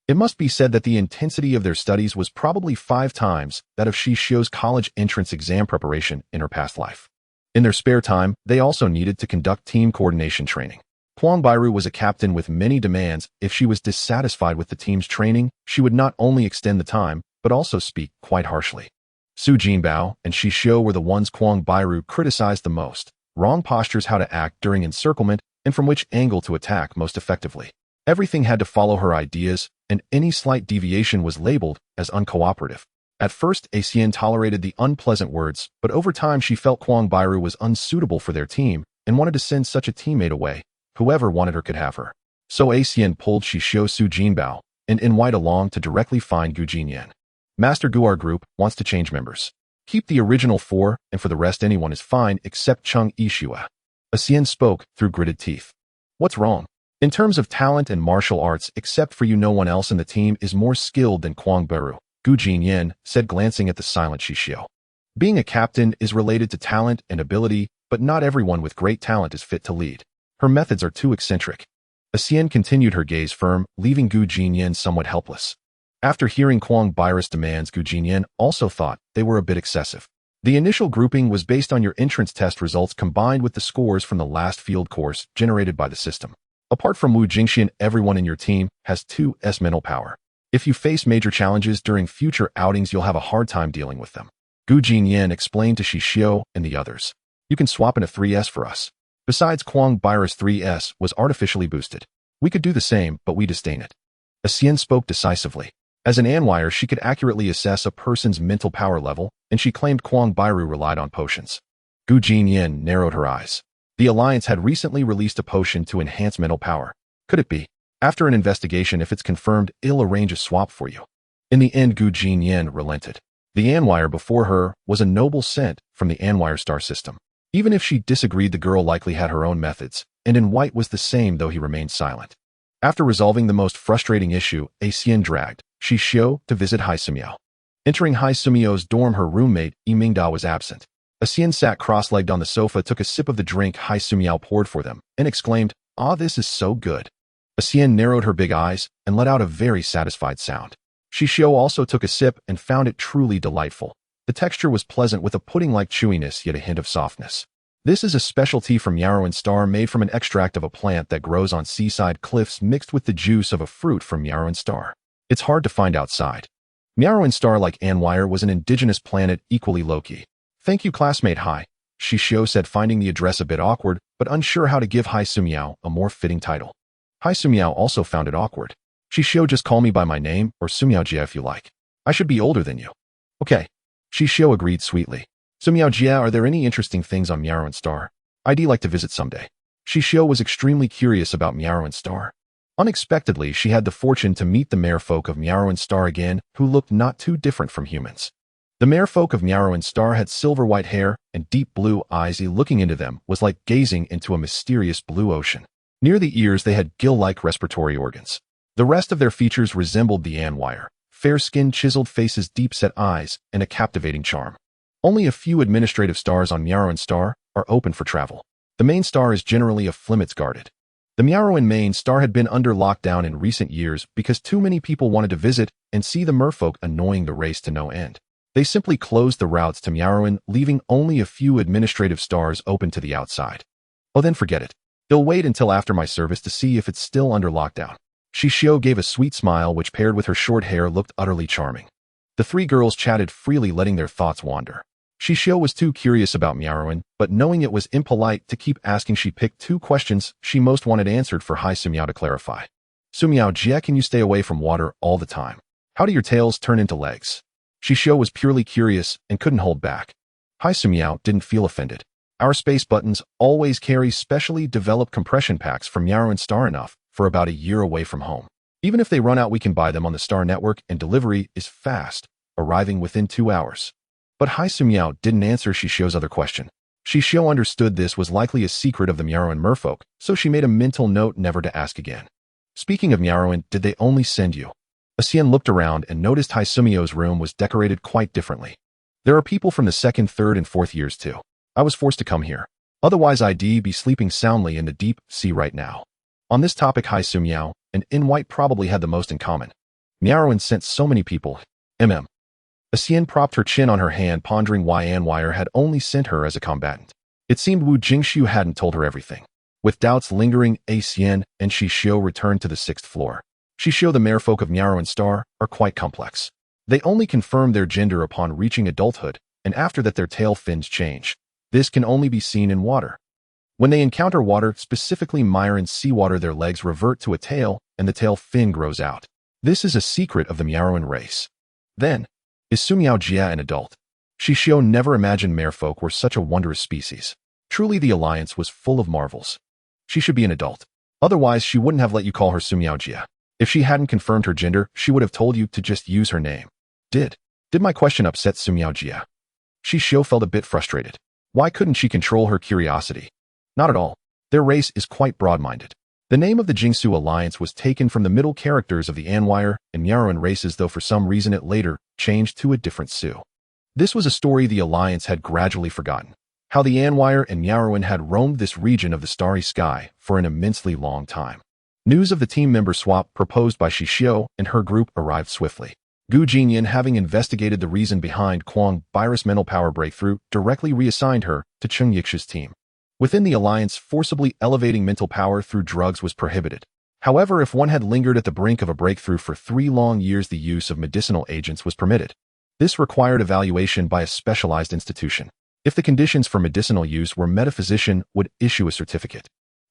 It must be said that the intensity of their studies was probably 5 times that of Xixiu's college entrance exam preparation in her past life. In their spare time, they also needed to conduct team coordination training. Kwang Bairu was a captain with many demands. If she was dissatisfied with the team's training, she would not only extend the time, but also speak quite harshly. Su Jinbao and Xixiu were the ones Kwang Bairu criticized the most. Wrong postures, how to act during encirclement, and from which angle to attack most effectively. Everything had to follow her ideas, and any slight deviation was labeled as uncooperative. At first, Xian tolerated the unpleasant words, but over time she felt Kwang Bairu was unsuitable for their team, and wanted to send such a teammate away. Whoever wanted her could have her. So Xixiu pulled Xixiu Su Jinbao and In White along to directly find Gu Jinyan. Master Guar Group wants to change members. Keep the original 4, and for the rest anyone is fine except Chung Yishua. Xixiu spoke through gritted teeth. What's wrong? In terms of talent and martial arts, except for you, no one else in the team is more skilled than Kwang Beru, Gu Jinyan said, glancing at the silent Xixiu. Being a captain is related to talent and ability, but not everyone with great talent is fit to lead. Her methods are too eccentric. Xixiu continued, her gaze firm, leaving Gu Jinyan somewhat helpless. After hearing Kwang Bai's demands, Gu Jinyan also thought they were a bit excessive. The initial grouping was based on your entrance test results combined with the scores from the last field course generated by the system. Apart from Wu Jingxian, everyone in your team has 2s mental power. If you face major challenges during future outings, you'll have a hard time dealing with them. Gu Jinyan explained to Xixiu and the others. You can swap in a 3s for us. Besides, Kwang Bai's 3s was artificially boosted. We could do the same, but we disdain it. Xixiu spoke decisively. As an manhwaer, she could accurately assess a person's mental power level, and she claimed Kwang Bairu relied on potions. Gu Jinyan narrowed her eyes. The Alliance had recently released a potion to enhance mental power. Could it be? After an investigation, if it's confirmed, it'll arrange a swap for you. In the end, Gu Jinyan relented. The manhwaer before her was a noble scent from the manhwaer star system. Even if she disagreed, the girl likely had her own methods, and In White was the same, though he remained silent. After resolving the most frustrating issue, Xixiu dragged Xixiu to visit Xixiu. Entering Xixiu's dorm, her roommate, Yimingda, was absent. Xixiu sat cross-legged on the sofa, took a sip of the drink Xixiu poured for them, and exclaimed, "Ah, this is so good." Xixiu narrowed her big eyes and let out a very satisfied sound. Xixiu also took a sip and found it truly delightful. The texture was pleasant with a pudding-like chewiness, yet a hint of softness. This is a specialty from Yarrowan Star, made from an extract of a plant that grows on seaside cliffs mixed with the juice of a fruit from Yarrowan Star. It's hard to find outside. Yarrowan Star, like Anwire, was an indigenous planet equally low-key. Thank you, classmate Hai, Xixiu said, finding the address a bit awkward, but unsure how to give Xixiu a more fitting title. Xixiu also found it awkward. Xixiu, just call me by my name, or Sumiao if you like. I should be older than you. Okay. Xixiu agreed sweetly. Sumiao, are there any interesting things on Yarrowan Star? I'd like to visit someday. Xixiu was extremely curious about Yarrowan Star. Unexpectedly, she had the fortune to meet the merfolk of Yarrowan Star again, who looked not too different from humans. The merfolk of Yarrowan Star had silver-white hair and deep blue eyes. Looking into them was like gazing into a mysterious blue ocean. Near the ears, they had gill-like respiratory organs. The rest of their features resembled the Anwire: fair-skinned, chiseled faces, deep-set eyes, and a captivating charm. Only a few administrative stars on Yarrowan Star are open for travel. The main star is generally off limits, guarded. The Yarrowan main star had been under lockdown in recent years because too many people wanted to visit and see the merfolk, annoying the race to no end. They simply closed the routes to Yarrowan, leaving only a few administrative stars open to the outside. Oh, then forget it. They'll wait until after my service to see if it's still under lockdown. Xixiu gave a sweet smile which, paired with her short hair, looked utterly charming. The three girls chatted freely, letting their thoughts wander. Xixiu was too curious about Yarrowan, but knowing it was impolite to keep asking, she picked 2 questions she most wanted answered for Xixiu to clarify. Sumiao, can you stay away from water all the time? How do your tails turn into legs? Xixiu was purely curious and couldn't hold back. Xixiu didn't feel offended. Our space buttons always carry specially developed compression packs from Yarrowan Star, enough for about a year away from home. Even if they run out, we can buy them on the Star Network, and delivery is fast, arriving within 2 hours. But Xixiu didn't answer Xixiu's other question. Xixiu understood this was likely a secret of the Yarrowan merfolk, so she made a mental note never to ask again. Speaking of Yarrowan, did they only send you? Xixiu looked around and noticed Xixiu's room was decorated quite differently. There are people from the 2nd, 3rd, and 4th years too. I was forced to come here. Otherwise I'd be sleeping soundly in the deep sea right now. On this topic, Xixiu and In White probably had the most in common. Yarrowan sent so many people. Xixiu propped her chin on her hand, pondering why Anwire had only sent her as a combatant. It seemed Wu Jingxiu hadn't told her everything. With doubts lingering, Xixiu and Xixiu returned to the 6th floor. Xixiu, the merfolk of Yarrowan Star, are quite complex. They only confirm their gender upon reaching adulthood, and after that their tail fins change. This can only be seen in water. When they encounter water, specifically mire and seawater, their legs revert to a tail, and the tail fin grows out. This is a secret of the Yarrowan race. Then, is Sumiao an adult? Xixiu never imagined merfolk were such a wondrous species. Truly the alliance was full of marvels. She should be an adult. Otherwise, she wouldn't have let you call her Sumiaojia. If she hadn't confirmed her gender, she would have told you to just use her name. Did my question upset Sumiaojia? Xixiu felt a bit frustrated. Why couldn't she control her curiosity? Not at all. Their race is quite broad-minded. The name of the Xixiu alliance was taken from the middle characters of the Anwire and Yaruan races, though for some reason it later changed to a different Su. This was a story the alliance had gradually forgotten. How the Anwire and Yaruan had roamed this region of the starry sky for an immensely long time. News of the team member swap proposed by Xixiu and her group arrived swiftly. Gu Jinyan, having investigated the reason behind Kwang Bai's mental power breakthrough, directly reassigned her to Cheng Yixi's team. Within the alliance, forcibly elevating mental power through drugs was prohibited. However, if one had lingered at the brink of a breakthrough for 3 long years, the use of medicinal agents was permitted. This required evaluation by a specialized institution. If the conditions for medicinal use were met, a physician would issue a certificate.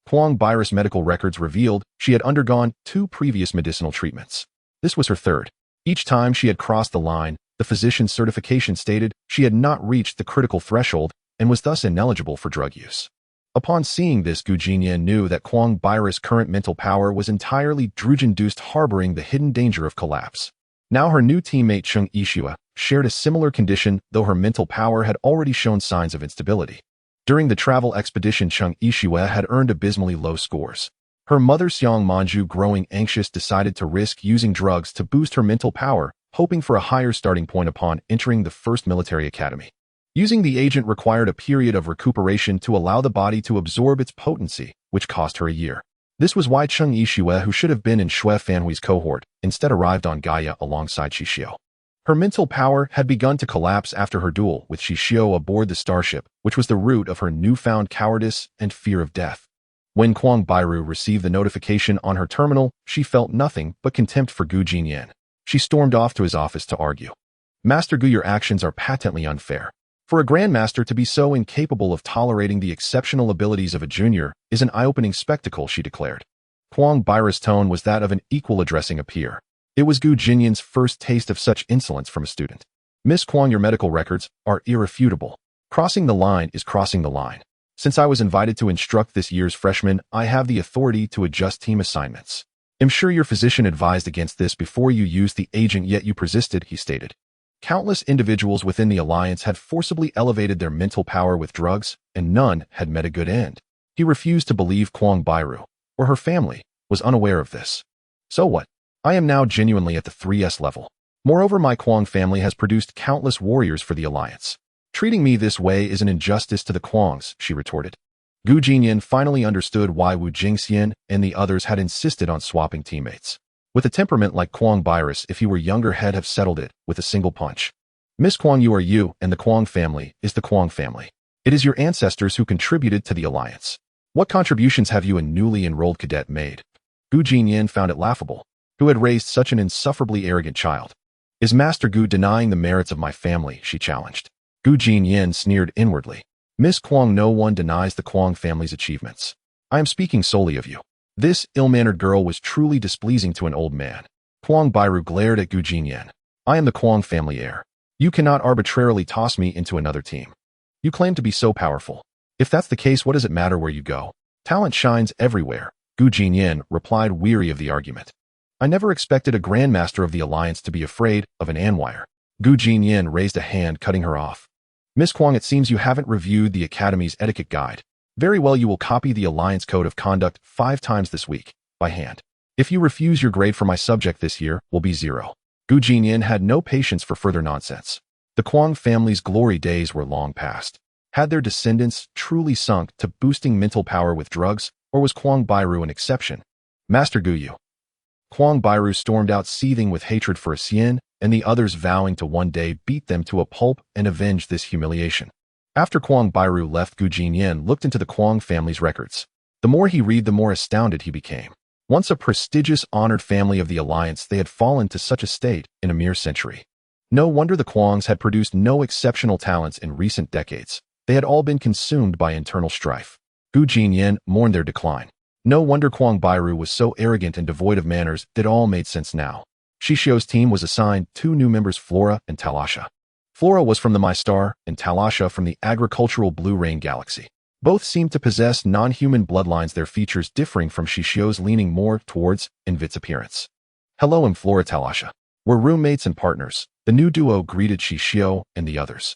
Kwang Bai's medical records revealed she had undergone 2 previous medicinal treatments. This was her third. Each time she had crossed the line, the physician's certification stated she had not reached the critical threshold and was thus ineligible for drug use. Upon seeing this, Gu Jinyan knew that Kwang Bai's current mental power was entirely drug-induced, harboring the hidden danger of collapse. Now her new teammate Cheng Xixiu shared a similar condition, though her mental power had already shown signs of instability. During the travel expedition, Cheng Xixiu had earned abysmally low scores. Her mother Xiang Manju, growing anxious, decided to risk using drugs to boost her mental power, hoping for a higher starting point upon entering the first military academy. Using the agent required a period of recuperation to allow the body to absorb its potency, which cost her a year. This was why Cheng Xixiu, who should have been in Shui Fanhui's cohort, instead arrived on Gaia alongside Xixiu. Her mental power had begun to collapse after her duel with Xixiu aboard the starship, which was the root of her newfound cowardice and fear of death. When Kwang Bairu received the notification on her terminal, she felt nothing but contempt for Gu Jinyan. She stormed off to his office to argue. Master Gu, your actions are patently unfair. For a grandmaster to be so incapable of tolerating the exceptional abilities of a junior is an eye-opening spectacle, she declared. Kwang Bairu's tone was that of an equal addressing a peer. It was Gu Jinyan's first taste of such insolence from a student. Miss Kwang, your medical records are irrefutable. Crossing the line is crossing the line. Since I was invited to instruct this year's freshmen, I have the authority to adjust team assignments. I'm sure your physician advised against this before you used the agent, yet you persisted, he stated. Countless individuals within the alliance had forcibly elevated their mental power with drugs, and none had met a good end. He refused to believe Kwang Bairu, or her family, was unaware of this. So what? I am now genuinely at the 3S level. Moreover, my Kwang family has produced countless warriors for the alliance. Treating me this way is an injustice to the Kwangs, she retorted. Gu Jinyan finally understood why Wu Jingxian and the others had insisted on swapping teammates. With a temperament like Kwang Bai's, if he were younger, had have settled it with a single punch. Miss Kwang, you are you, and the Kwang family is the Kwang family. It is your ancestors who contributed to the alliance. What contributions have you, a newly enrolled cadet, made? Gu Jinyan found it laughable. Who had raised such an insufferably arrogant child? Is Master Gu denying the merits of my family? She challenged. Gu Jinyan sneered inwardly. Miss Kwang, no one denies the Kwang family's achievements. I am speaking solely of you. This ill-mannered girl was truly displeasing to an old man. Kwang Bairu glared at Gu Jinyan. I am the Kwang family heir. You cannot arbitrarily toss me into another team. You claim to be so powerful. If that's the case, what does it matter where you go? Talent shines everywhere, Gu Jinyan replied, weary of the argument. I never expected a grandmaster of the alliance to be afraid of an Anwire. Gu Jinyan raised a hand, cutting her off. Miss Kwang, it seems you haven't reviewed the Academy's etiquette guide. Very well, you will copy the Alliance Code of Conduct 5 times this week, by hand. If you refuse, your grade for my subject this year will be 0. Gu Jinyan had no patience for further nonsense. The Kwang family's glory days were long past. Had their descendants truly sunk to boosting mental power with drugs, or was Kwang Bairu an exception? Master Guyu. Kwang Bairu stormed out, seething with hatred for Xian, and the others vowing to one day beat them to a pulp and avenge this humiliation. After Kwang Bairu left, Gu Jinyan looked into the Kwang family's records. The more he read, the more astounded he became. Once a prestigious, honored family of the Alliance, they had fallen to such a state in a mere century. No wonder the Kwangs had produced no exceptional talents in recent decades. They had all been consumed by internal strife. Gu Jinyan mourned their decline. No wonder Kwang Bairu was so arrogant and devoid of manners. It all made sense now. Xixiu's team was assigned 2 new members, Flora and Talasha. Flora was from the My Star, and Talasha from the agricultural Blue Rain Galaxy. Both seemed to possess non-human bloodlines, their features differing from Xixiu's, leaning more towards Invit's appearance. Hello, I'm Flora Talasha. We're roommates and partners. The new duo greeted Xixiu and the others.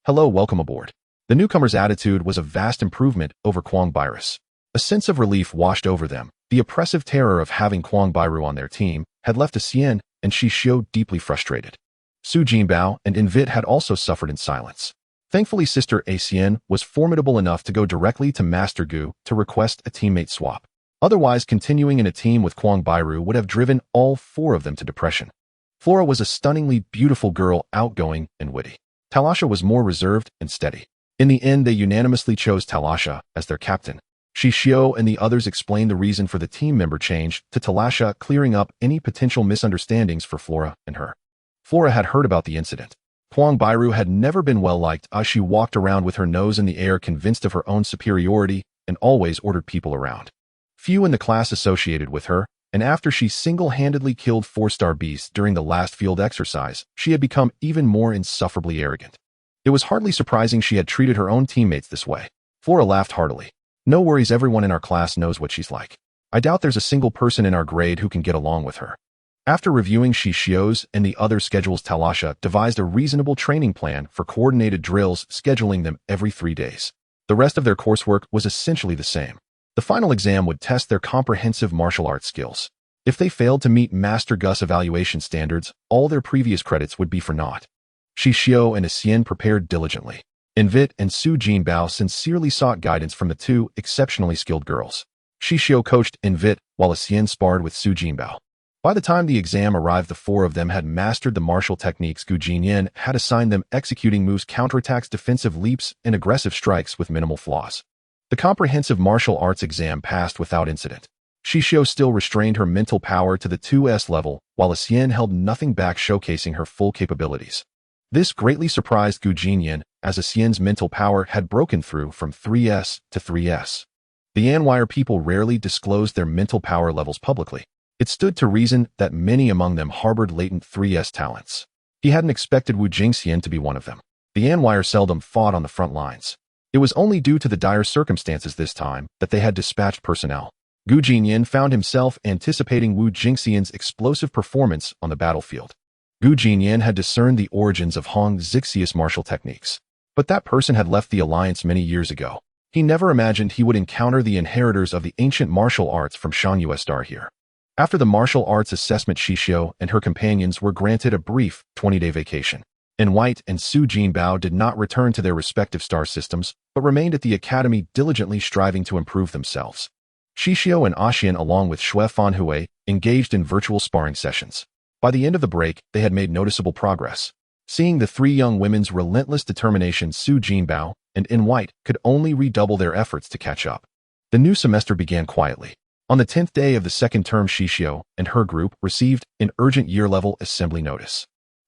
Hello, welcome aboard. The newcomer's attitude was a vast improvement over Kwang Virus. A sense of relief washed over them. The oppressive terror of having Kwang Bairu on their team had left Xian and Xixiu deeply frustrated. Su Jinbao and Invit had also suffered in silence. Thankfully, Sister Xian was formidable enough to go directly to Master Gu to request a teammate swap. Otherwise, continuing in a team with Kwang Bairu would have driven all four of them to depression. Flora was a stunningly beautiful girl, outgoing and witty. Talasha was more reserved and steady. In the end, they unanimously chose Talasha as their captain. Xixiu and the others explained the reason for the team member change to Talasha, clearing up any potential misunderstandings for Flora and her. Flora had heard about the incident. Kwang Bairu had never been well liked, as she walked around with her nose in the air, convinced of her own superiority, and always ordered people around. Few in the class associated with her, and after she single-handedly killed 4-star beasts during the last field exercise, she had become even more insufferably arrogant. It was hardly surprising she had treated her own teammates this way. Flora laughed heartily. No worries, everyone in our class knows what she's like. I doubt there's a single person in our grade who can get along with her. After reviewing Xixiu's and the other schedules, Talasha devised a reasonable training plan for coordinated drills, scheduling them every 3 days. The rest of their coursework was essentially the same. The final exam would test their comprehensive martial arts skills. If they failed to meet Master Gu's evaluation standards, all their previous credits would be for naught. Xixiu and Xian prepared diligently. Invit and Su Jinbao sincerely sought guidance from the two exceptionally skilled girls. Xixiu coached Invit, while Xian sparred with Su Jinbao. By the time the exam arrived, the four of them had mastered the martial techniques. Gu Jinyan had assigned them executing moves, counterattacks, defensive leaps, and aggressive strikes with minimal flaws. The comprehensive martial arts exam passed without incident. Xixiu still restrained her mental power to the 2S level, while Xian held nothing back, showcasing her full capabilities. This greatly surprised Gu Jinyan, as Xian's mental power had broken through from 3S to 3S. The Anwire people rarely disclosed their mental power levels publicly. It stood to reason that many among them harbored latent 3S talents. He hadn't expected Wu Jingxian to be one of them. The Anwire seldom fought on the front lines. It was only due to the dire circumstances this time that they had dispatched personnel. Gu Jinyan found himself anticipating Wu Jingxian's explosive performance on the battlefield. Gu Jinyan had discerned the origins of Hong Xixiu's martial techniques. But that person had left the alliance many years ago. He never imagined he would encounter the inheritors of the ancient martial arts from Shangyue Star here. After the martial arts assessment, Xixiu and her companions were granted a brief 20-day vacation. In White and Su Jinbao did not return to their respective star systems, but remained at the academy diligently striving to improve themselves. Xixiu and Xian, along with Xue Fanhui, engaged in virtual sparring sessions. By the end of the break, they had made noticeable progress. Seeing the three young women's relentless determination, Su Jinbao and In White could only redouble their efforts to catch up. The new semester began quietly. On the 10th day of the second term, Xixiu and her group received an urgent year-level assembly notice.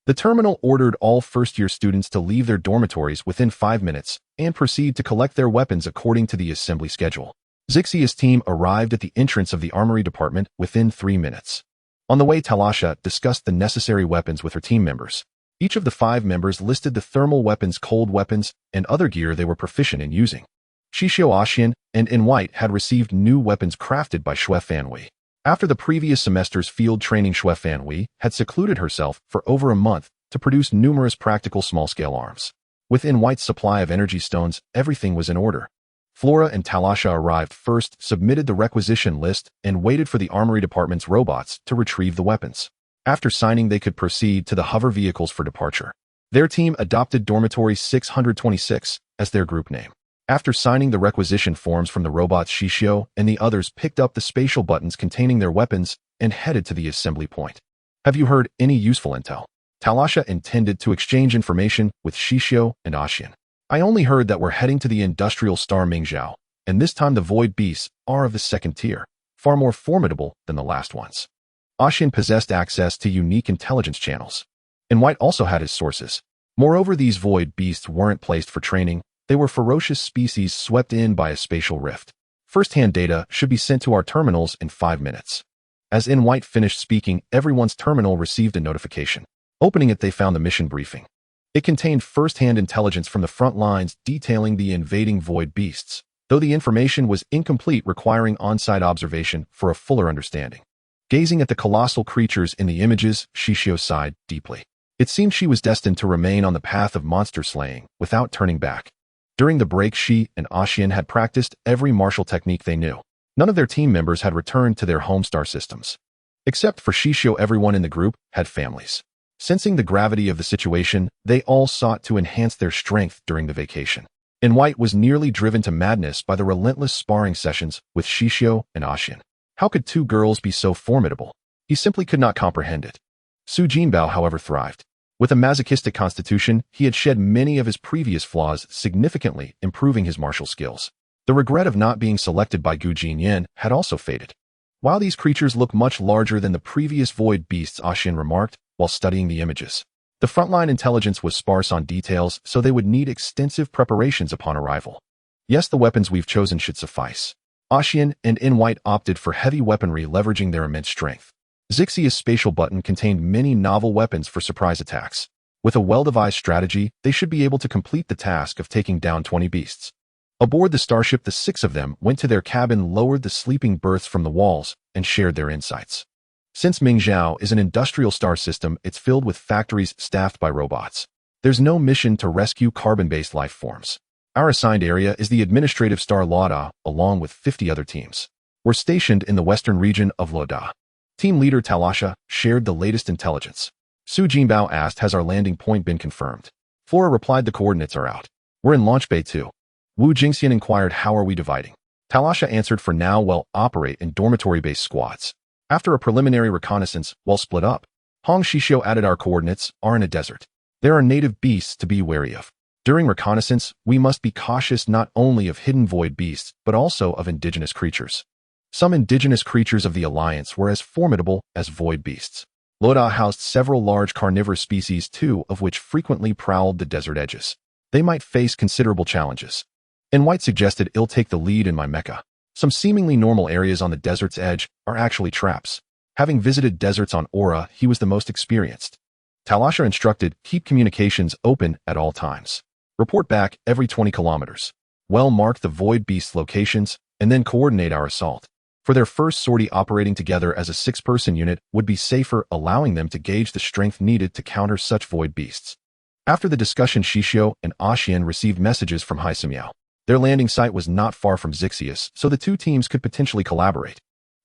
The terminal ordered all first-year students to leave their dormitories within 5 minutes and proceed to collect their weapons according to the assembly schedule. Xixiu's team arrived at the entrance of the armory department within 3 minutes. On the way, Talasha discussed the necessary weapons with her team members. Each of the 5 members listed the thermal weapons, cold weapons, and other gear they were proficient in using. Xixiu, Xian, and In White had received new weapons crafted by Xue Fanhui. After the previous semester's field training, Xue Fanhui had secluded herself for over a month to produce numerous practical small-scale arms. With In White's supply of energy stones, everything was in order. Flora and Talasha arrived first, submitted the requisition list, and waited for the armory department's robots to retrieve the weapons. After signing, they could proceed to the hover vehicles for departure. Their team adopted Dormitory 626 as their group name. After signing the requisition forms from the robots, Xixiu and the others picked up the spatial buttons containing their weapons and headed to the assembly point. Have you heard any useful intel? Talasha intended to exchange information with Xixiu and Xian. I only heard that we're heading to the industrial star Mingzhou, and this time the void beasts are of the second tier, far more formidable than the last ones. Xian possessed access to unique intelligence channels. And White also had his sources. Moreover, these void beasts weren't placed for training. They were ferocious species swept in by a spatial rift. First-hand data should be sent to our terminals in 5 minutes. As In White finished speaking, everyone's terminal received a notification. Opening it, they found the mission briefing. It contained first-hand intelligence from the front lines detailing the invading void beasts. though the information was incomplete, requiring on-site observation for a fuller understanding. Gazing at the colossal creatures in the images, Xixiu sighed deeply. It seemed she was destined to remain on the path of monster slaying without turning back. During the break, she and Xian had practiced every martial technique they knew. None of their team members had returned to their home star systems. Except for Xixiu, everyone in the group had families. Sensing the gravity of the situation, they all sought to enhance their strength during the vacation. And White was nearly driven to madness by the relentless sparring sessions with Xixiu and Xian. How could two girls be so formidable? He simply could not comprehend it. Su Jinbao, however, thrived. With a masochistic constitution, he had shed many of his previous flaws, significantly improving his martial skills. The regret of not being selected by Gu Jinyan had also faded. While these creatures look much larger than the previous void beasts, Xian remarked while studying the images. The frontline intelligence was sparse on details, so they would need extensive preparations upon arrival. Yes, the weapons we've chosen should suffice. Xian and In White opted for heavy weaponry, leveraging their immense strength. Xixiu's spatial button contained many novel weapons for surprise attacks. With a well-devised strategy, they should be able to complete the task of taking down 20 beasts. Aboard the starship, the 6 of them went to their cabin, lowered the sleeping berths from the walls, and shared their insights. Since Mingzhou is an industrial star system, it's filled with factories staffed by robots. There's no mission to rescue carbon-based life forms. Our assigned area is the administrative star Loda, along with 50 other teams. We're stationed in the western region of Loda. Team leader Talasha shared the latest intelligence. Su Jinbao asked, has our landing point been confirmed? Flora replied, the coordinates are out. We're in Launch Bay 2. Wu Jingxian inquired, how are we dividing? Talasha answered, for now we'll operate in dormitory-based squads. After a preliminary reconnaissance, we'll split up. Hong Xixiu added, our coordinates are in a desert. There are native beasts to be wary of. During reconnaissance, we must be cautious not only of hidden void beasts, but also of indigenous creatures. Some indigenous creatures of the Alliance were as formidable as void beasts. Loda housed several large carnivorous species, 2 of which frequently prowled the desert edges. They might face considerable challenges. And White suggested, I'll take the lead in my mecha. Some seemingly normal areas on the desert's edge are actually traps. Having visited deserts on Aura, he was the most experienced. Talasha instructed, keep communications open at all times. Report back every 20 kilometers. Well, mark the void beast locations, and then coordinate our assault. For their first sortie, operating together as a 6-person unit would be safer, allowing them to gauge the strength needed to counter such void beasts. After the discussion, Xixiu and Xian received messages from Xixiu. Their landing site was not far from Xixiu's, so the 2 teams could potentially collaborate.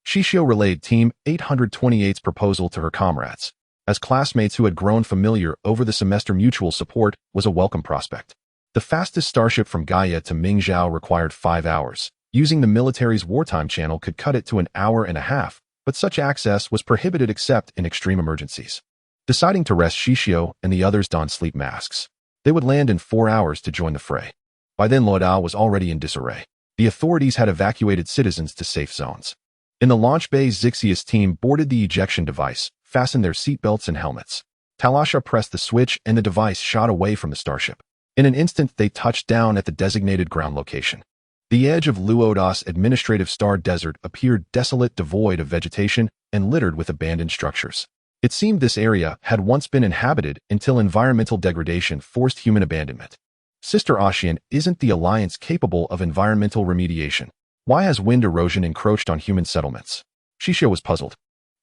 Xixiu relayed Team 828's proposal to her comrades. As classmates who had grown familiar over the semester, mutual support was a welcome prospect. The fastest starship from Gaia to Mingzhou required 5 hours. Using the military's wartime channel could cut it to an hour and a half, but such access was prohibited except in extreme emergencies. Deciding to rest, Xixiu and the others donned sleep masks. They would land in 4 hours to join the fray. By then, Loda was already in disarray. The authorities had evacuated citizens to safe zones. In the launch bay, Xixiu's team boarded the ejection device, fastened their seatbelts and helmets. Talasha pressed the switch and the device shot away from the starship. In an instant, they touched down at the designated ground location. The edge of Luodas administrative star desert appeared desolate, devoid of vegetation, and littered with abandoned structures. It seemed this area had once been inhabited until environmental degradation forced human abandonment. Sister Xian, isn't the Alliance capable of environmental remediation? Why has wind erosion encroached on human settlements? Xixiu was puzzled.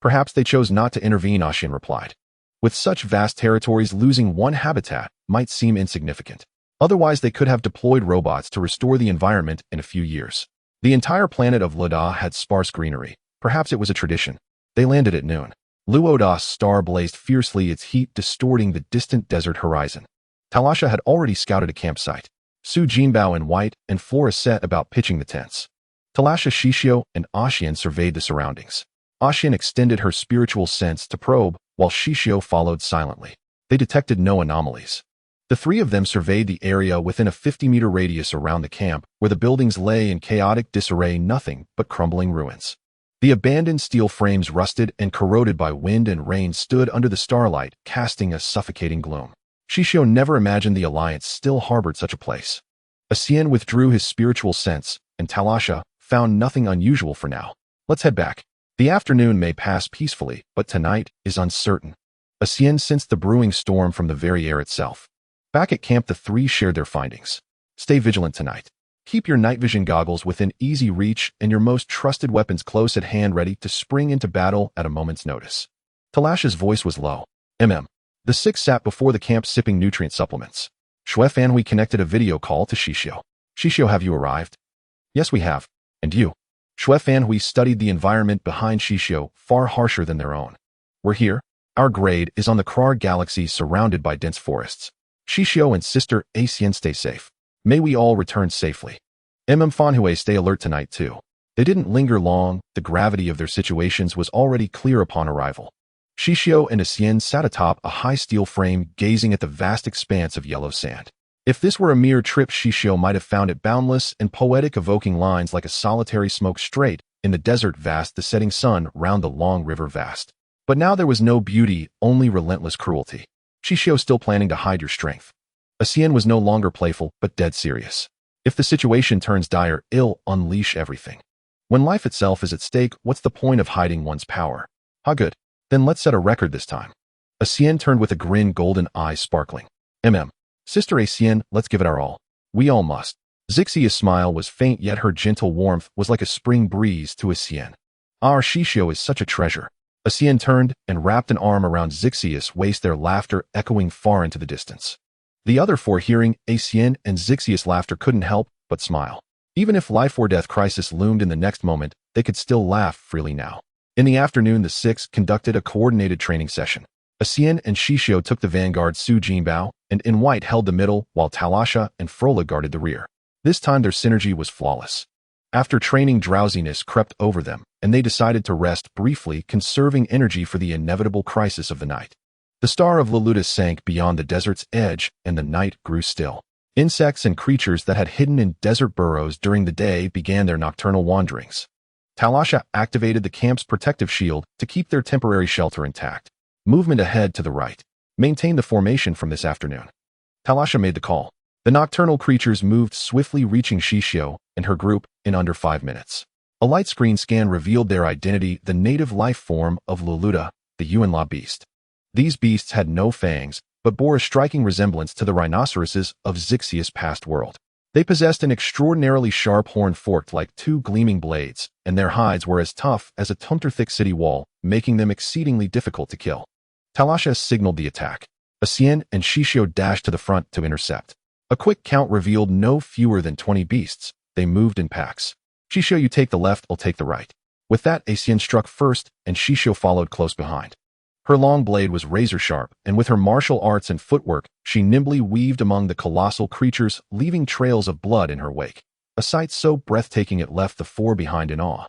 Perhaps they chose not to intervene, Xian replied. With such vast territories, losing one habitat might seem insignificant. Otherwise, they could have deployed robots to restore the environment in a few years. The entire planet of Loda had sparse greenery. Perhaps it was a tradition. They landed at noon. Luodas' star blazed fiercely, its heat distorting the distant desert horizon. Talasha had already scouted a campsite. Su Jinbao and White and Flora set about pitching the tents. Talasha, Xixiu, and Xian surveyed the surroundings. Xian extended her spiritual sense to probe, while Xixiu followed silently. They detected no anomalies. The 3 of them surveyed the area within a 50-meter radius around the camp, where the buildings lay in chaotic disarray, nothing but crumbling ruins. The abandoned steel frames, rusted and corroded by wind and rain, stood under the starlight, casting a suffocating gloom. Xixiu never imagined the Alliance still harbored such a place. Xian withdrew his spiritual sense, and Talasha found nothing unusual for now. Let's head back. The afternoon may pass peacefully, but tonight is uncertain. Xian sensed the brewing storm from the very air itself. Back at camp, the 3 shared their findings. Stay vigilant tonight. Keep your night vision goggles within easy reach and your most trusted weapons close at hand, ready to spring into battle at a moment's notice. Talasha's voice was low. The six sat before the camp sipping nutrient supplements. Shui Fanhui connected a video call to Xixiu. Xixiu, have you arrived? Yes, we have. And you? Shui Fanhui studied the environment behind Xixiu, far harsher than their own. We're here. Our grade is on the Krar galaxy surrounded by dense forests. Xixiu and sister Xian, stay safe. May we all return safely. Fanhui, stay alert tonight too. They didn't linger long, the gravity of their situations was already clear upon arrival. Xixiu and Xian sat atop a high steel frame, gazing at the vast expanse of yellow sand. If this were a mere trip, Xixiu might have found it boundless and poetic, evoking lines like a solitary smoke strait in the desert vast, the setting sun round the long river vast. But now there was no beauty, only relentless cruelty. Xixiu, still planning to hide your strength. Xian was no longer playful, but dead serious. If the situation turns dire, unleash everything. When life itself is at stake, what's the point of hiding one's power? Good. Then let's set a record this time. Xian turned with a grin, golden eyes sparkling. Sister Xian, let's give it our all. We all must. Xixiu's smile was faint, yet her gentle warmth was like a spring breeze to Xian. Our Xixiu is such a treasure. Xian turned and wrapped an arm around Xixiu's waist, their laughter echoing far into the distance. The other four, hearing Xian and Xixiu's laughter, couldn't help but smile. Even if life or death crisis loomed in the next moment, they could still laugh freely now. In the afternoon, the six conducted a coordinated training session. Xian and Xixiu took the vanguard, Su Jinbao and In White held the middle, while Talasha and Frola guarded the rear. This time their synergy was flawless. After training, drowsiness crept over them, and they decided to rest briefly, conserving energy for the inevitable crisis of the night. The star of Luluta sank beyond the desert's edge, and the night grew still. Insects and creatures that had hidden in desert burrows during the day began their nocturnal wanderings. Talasha activated the camp's protective shield to keep their temporary shelter intact. Movement ahead to the right. Maintain the formation from this afternoon. Talasha made the call. The nocturnal creatures moved swiftly, reaching Xixiu and her group in under 5 minutes. A light screen scan revealed their identity, the native life form of Luluta, the Yuanla beast. These beasts had no fangs, but bore a striking resemblance to the rhinoceroses of Xixiu's past world. They possessed an extraordinarily sharp horn forked like two gleaming blades, and their hides were as tough as a tunter-thick city wall, making them exceedingly difficult to kill. Talasha signaled the attack. Xian and Xixiu dashed to the front to intercept. A quick count revealed no fewer than 20 beasts. They moved in packs. Xixiu, you take the left, I'll take the right. With that, Xian struck first, and Xixiu followed close behind. Her long blade was razor-sharp, and with her martial arts and footwork, she nimbly weaved among the colossal creatures, leaving trails of blood in her wake. A sight so breathtaking it left the four behind in awe.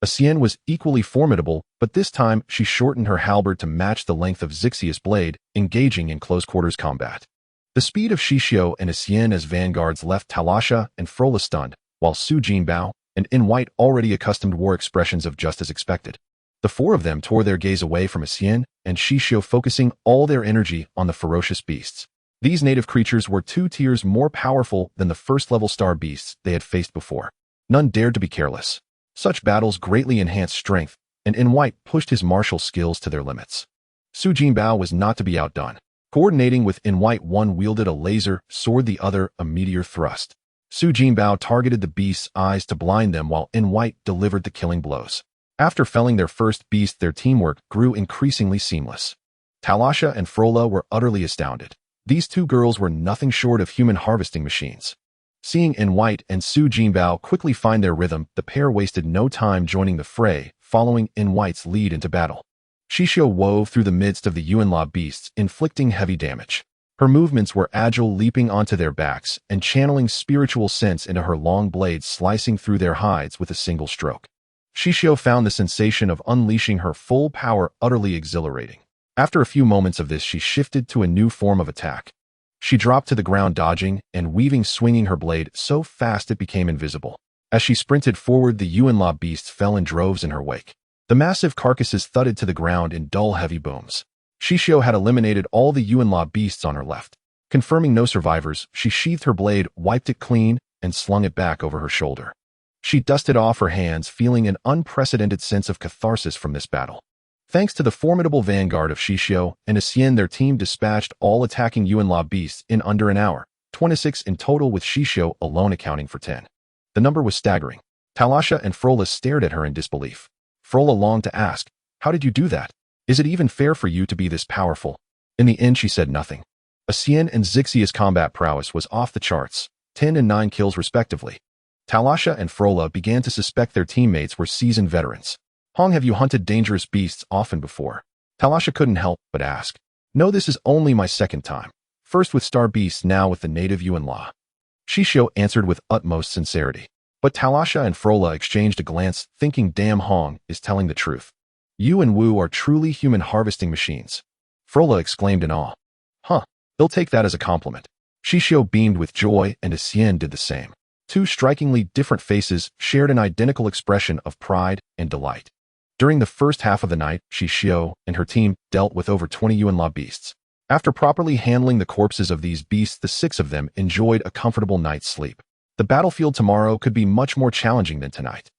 Xian was equally formidable, but this time she shortened her halberd to match the length of Xixiu's blade, engaging in close-quarters combat. The speed of Xixiu and Xian as vanguards left Talasha and Frola stunned, while Su Jinbao and In White, already accustomed, wore expressions of just as expected. The four of them tore their gaze away from Xian and Xixiu, focusing all their energy on the ferocious beasts. These native creatures were 2 tiers more powerful than the first-level star beasts they had faced before. None dared to be careless. Such battles greatly enhanced strength, and In White pushed his martial skills to their limits. Su Jinbao was not to be outdone. Coordinating with In White, one wielded a laser sword, the other a meteor thrust. Su Jinbao targeted the beast's eyes to blind them, while In White delivered the killing blows. After felling their first beast, their teamwork grew increasingly seamless. Talasha and Frola were utterly astounded. These two girls were nothing short of human harvesting machines. Seeing In White and Su Jinbao quickly find their rhythm, the pair wasted no time joining the fray, following In White's lead into battle. Xixiu wove through the midst of the Yuanla beasts, inflicting heavy damage. Her movements were agile, leaping onto their backs and channeling spiritual sense into her long blades, slicing through their hides with a single stroke. Xixiu found the sensation of unleashing her full power utterly exhilarating. After a few moments of this, she shifted to a new form of attack. She dropped to the ground, dodging and weaving, swinging her blade so fast it became invisible. As she sprinted forward, the Yuanla beasts fell in droves in her wake. The massive carcasses thudded to the ground in dull, heavy booms. Xixiu had eliminated all the Yuanla beasts on her left. Confirming no survivors, she sheathed her blade, wiped it clean, and slung it back over her shoulder. She dusted off her hands, feeling an unprecedented sense of catharsis from this battle. Thanks to the formidable vanguard of Xixiu and Xian, their team dispatched all attacking Yuanla beasts in under an hour, 26 in total, with Xixiu alone accounting for 10. The number was staggering. Talasha and Frola stared at her in disbelief. Frola longed to ask, "How did you do that? Is it even fair for you to be this powerful?" In the end, she said nothing. Xixiu and Xixiu's combat prowess was off the charts, 10 and 9 kills respectively. Talasha and Frola began to suspect their teammates were seasoned veterans. "Hong, have you hunted dangerous beasts often before?" Talasha couldn't help but ask. "No, this is only my second time. First with star beasts, now with the native Yuan La." Xixiu answered with utmost sincerity. But Talasha and Frola exchanged a glance, thinking damn Hong is telling the truth. "You and Wu are truly human harvesting machines." Frola exclaimed in awe. "Huh, they'll take that as a compliment." Xixiu beamed with joy and Xixiu did the same. Two strikingly different faces shared an identical expression of pride and delight. During the first half of the night, Xixiu and her team dealt with over 20 Yuan La beasts. After properly handling the corpses of these beasts, the 6 of them enjoyed a comfortable night's sleep. The battlefield tomorrow could be much more challenging than tonight.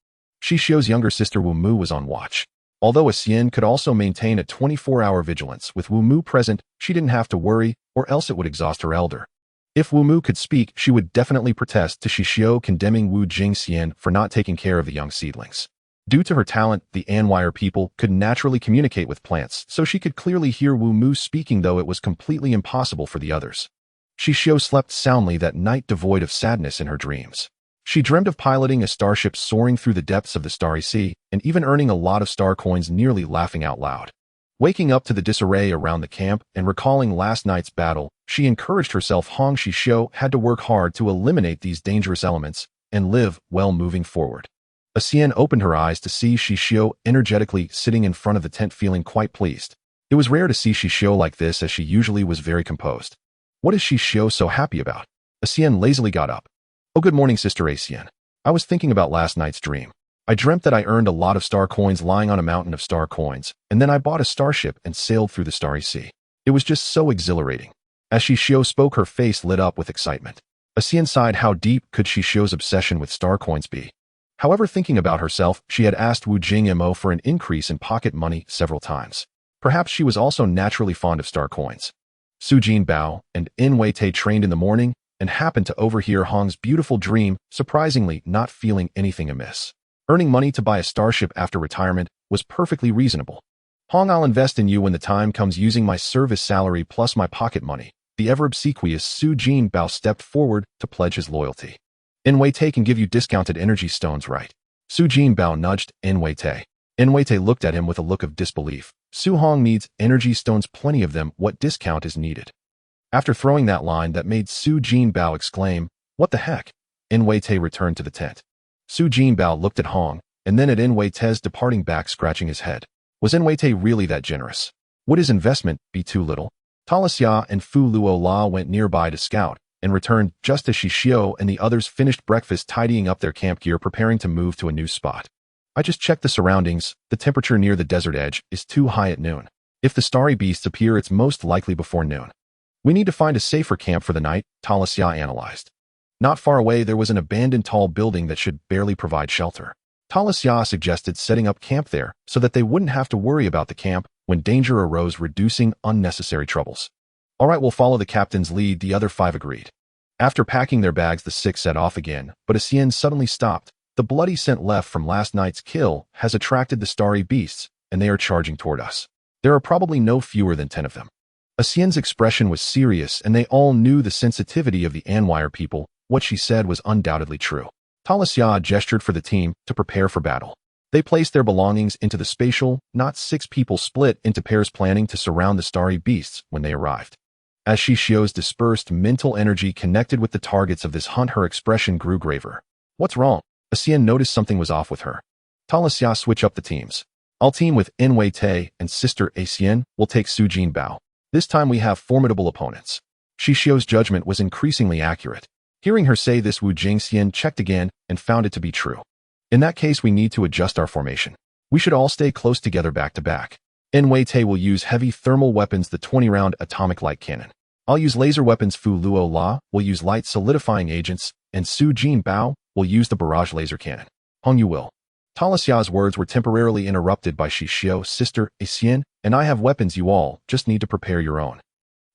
Xixiu's younger sister Wu Mu was on watch. Although Xixiu could also maintain a 24-hour vigilance, with Wu Mu present, she didn't have to worry, or else it would exhaust her elder. If Wu Mu could speak, she would definitely protest to Xixiu, condemning Wu Jingxian for not taking care of the young seedlings. Due to her talent, the Anwire people could naturally communicate with plants, so she could clearly hear Wu Mu speaking, though it was completely impossible for the others. Xixiu slept soundly that night, devoid of sadness in her dreams. She dreamed of piloting a starship soaring through the depths of the starry sea, and even earning a lot of star coins, nearly laughing out loud. Waking up to the disarray around the camp and recalling last night's battle, she encouraged herself Hong Xixiu had to work hard to eliminate these dangerous elements and live well moving forward. Xixiu opened her eyes to see Xixiu energetically sitting in front of the tent, feeling quite pleased. It was rare to see Xixiu like this, as she usually was very composed. What is Xixiu so happy about? Xixiu lazily got up. "Oh, good morning, Sister Xixiu. I was thinking about last night's dream. I dreamt that I earned a lot of star coins lying on a mountain of star coins, and then I bought a starship and sailed through the starry sea. It was just so exhilarating." As Xixiu spoke, her face lit up with excitement. Xixiu sighed. How deep could Xixiu's obsession with star coins be? However, thinking about herself, she had asked Wu Jingmo for an increase in pocket money several times. Perhaps she was also naturally fond of star coins. Su Jinbao and In Wei-Te trained in the morning and happened to overhear Hong's beautiful dream, surprisingly not feeling anything amiss. Earning money to buy a starship after retirement was perfectly reasonable. "Hong, I'll invest in you when the time comes, using my service salary plus my pocket money." The ever-obsequious Su Jinbao stepped forward to pledge his loyalty. "In Wei-Te can give you discounted energy stones, right?" Su Jinbao nudged In Wei-Te. In Wei-Te looked at him with a look of disbelief. "Su Hong needs energy stones, plenty of them. What discount is needed?" After throwing that line that made Su Jinbao exclaim, "What the heck?" In Wei-Te returned to the tent. Su Jinbao looked at Hong, and then at In Wei-Te's departing back, scratching his head. Was In Wei-Te really that generous? Would his investment be too little? Talasya and Fu Luo La went nearby to scout, and returned just as Xixiu and the others finished breakfast, tidying up their camp gear, preparing to move to a new spot. "I just checked the surroundings. The temperature near the desert edge is too high at noon. If the starry beasts appear, it's most likely before noon. We need to find a safer camp for the night," Talasya analyzed. Not far away, there was an abandoned tall building that should barely provide shelter. Talasya suggested setting up camp there so that they wouldn't have to worry about the camp when danger arose, reducing unnecessary troubles. "All right, we'll follow the captain's lead," the other 5 agreed. After packing their bags, the 6 set off again, but Xixiu suddenly stopped. "The bloody scent left from last night's kill has attracted the starry beasts, and they are charging toward us. There are probably no fewer than 10 of them." Xixiu's expression was serious, and they all knew the sensitivity of the Anwire people. What she said was undoubtedly true. Talasya gestured for the team to prepare for battle. They placed their belongings into the spatial, not 6 people split into pairs, planning to surround the starry beasts when they arrived. As Xixiu's dispersed mental energy connected with the targets of this hunt, her expression grew graver. "What's wrong?" Xixiu noticed something was off with her. Talasya, switch up the teams. I'll team with In Wei-Te, and Sister Xixiu will take Su Jinbao. This time we have formidable opponents. Xixiu's judgment was increasingly accurate. Hearing her say this, Wu Jingxian checked again and found it to be true. "In that case, we need to adjust our formation. We should all stay close together back to back. In Wei-Te will use heavy thermal weapons, the 20-round atomic light cannon. I'll use laser weapons. Fu Luo La will use light solidifying agents, and Su Jinbao will use the barrage laser cannon. Hong, you will." Talasya's words were temporarily interrupted by Xixiu. "Sister Xixiu and I have weapons. You all just need to prepare your own."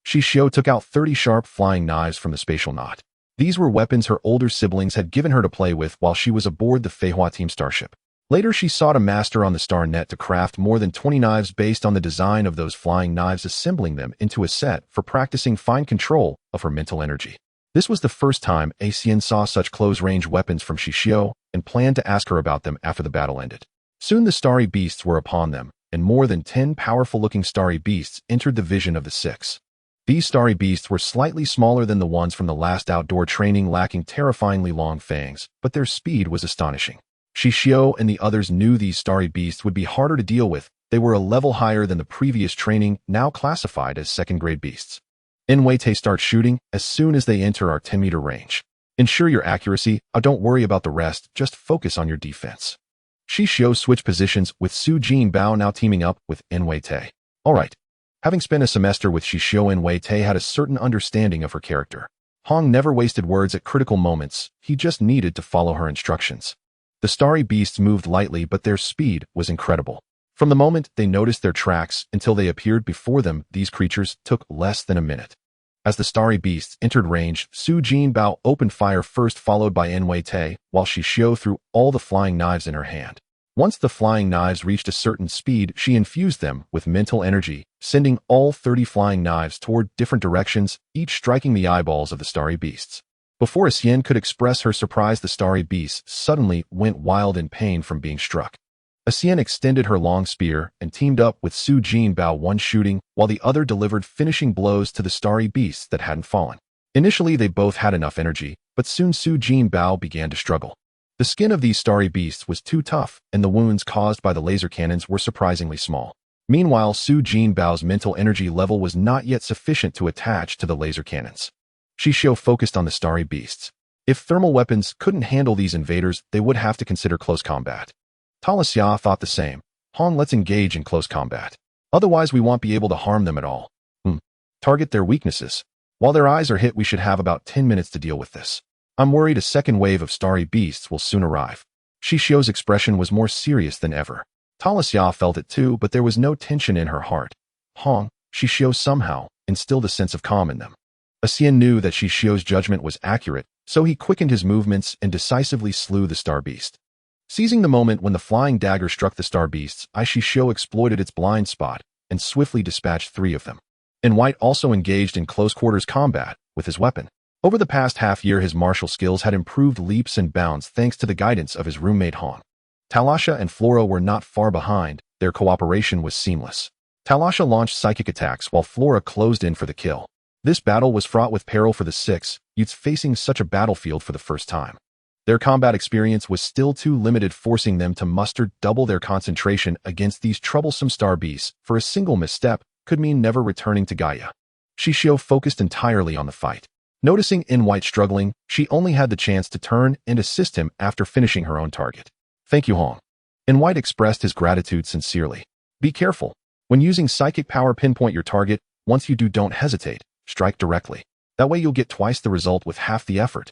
Xixiu took out 30 sharp flying knives from the spatial knot. These were weapons her older siblings had given her to play with while she was aboard the manhwa team starship. Later, she sought a master on the star net to craft more than 20 knives based on the design of those flying knives, assembling them into a set for practicing fine control of her mental energy. This was the first time Xixiu saw such close-range weapons from Xixiu and planned to ask her about them after the battle ended. Soon the starry beasts were upon them, and more than 10 powerful-looking starry beasts entered the vision of the six. These starry beasts were slightly smaller than the ones from the last outdoor training, lacking terrifyingly long fangs, but their speed was astonishing. Xixiu and the others knew these starry beasts would be harder to deal with. They were a level higher than the previous training, now classified as second-grade beasts. Manhwaedit start shooting as soon as they enter our 10-meter range. Ensure your accuracy. Don't worry about the rest, just focus on your defense. Xixiu switched positions with Su Jinbao now teaming up with Manhwaedit. Alright. Having spent a semester with Xixiu, Manhwaedit had a certain understanding of her character. Hong never wasted words at critical moments, he just needed to follow her instructions. The starry beasts moved lightly, but their speed was incredible. From the moment they noticed their tracks until they appeared before them, these creatures took less than a minute. As the starry beasts entered range, Su Jinbao opened fire first, followed by Manhwaedit, while Xixiu threw all the flying knives in her hand. Once the flying knives reached a certain speed, she infused them with mental energy, sending all 30 flying knives toward different directions, each striking the eyeballs of the starry beasts. Before Xixiu could express her surprise, the starry beasts suddenly went wild in pain from being struck. Xixiu extended her long spear and teamed up with Su Jinbao, one shooting, while the other delivered finishing blows to the starry beasts that hadn't fallen. Initially, they both had enough energy, but soon Su Jinbao began to struggle. The skin of these starry beasts was too tough, and the wounds caused by the laser cannons were surprisingly small. Meanwhile, Su Jinbao's mental energy level was not yet sufficient to attach to the laser cannons. Xixiu focused on the starry beasts. If thermal weapons couldn't handle these invaders, they would have to consider close combat. Talasya thought the same. Hong, let's engage in close combat. Otherwise, we won't be able to harm them at all. Target their weaknesses. While their eyes are hit, we should have about 10 minutes to deal with this. I'm worried a second wave of starry beasts will soon arrive. Xixiu's expression was more serious than ever. Talasya felt it too, but there was no tension in her heart. Hong, Xixiu somehow instilled a sense of calm in them. Xixiu knew that Xixiu's judgment was accurate, so he quickened his movements and decisively slew the star beast. Seizing the moment when the flying dagger struck the star beasts, Xixiu exploited its blind spot and swiftly dispatched 3 of them. White also engaged in close-quarters combat with his weapon. Over the past half-year, his martial skills had improved leaps and bounds thanks to the guidance of his roommate Hong. Talasha and Flora were not far behind. Their cooperation was seamless. Talasha launched psychic attacks while Flora closed in for the kill. This battle was fraught with peril for the 6 youths facing such a battlefield for the first time. Their combat experience was still too limited, forcing them to muster double their concentration against these troublesome star beasts, for a single misstep could mean never returning to Gaia. Xixiu focused entirely on the fight. Noticing White struggling, she only had the chance to turn and assist him after finishing her own target. Thank you, Hong. White expressed his gratitude sincerely. Be careful. When using psychic power, pinpoint your target. Once you do, don't hesitate. Strike directly. That way you'll get twice the result with half the effort.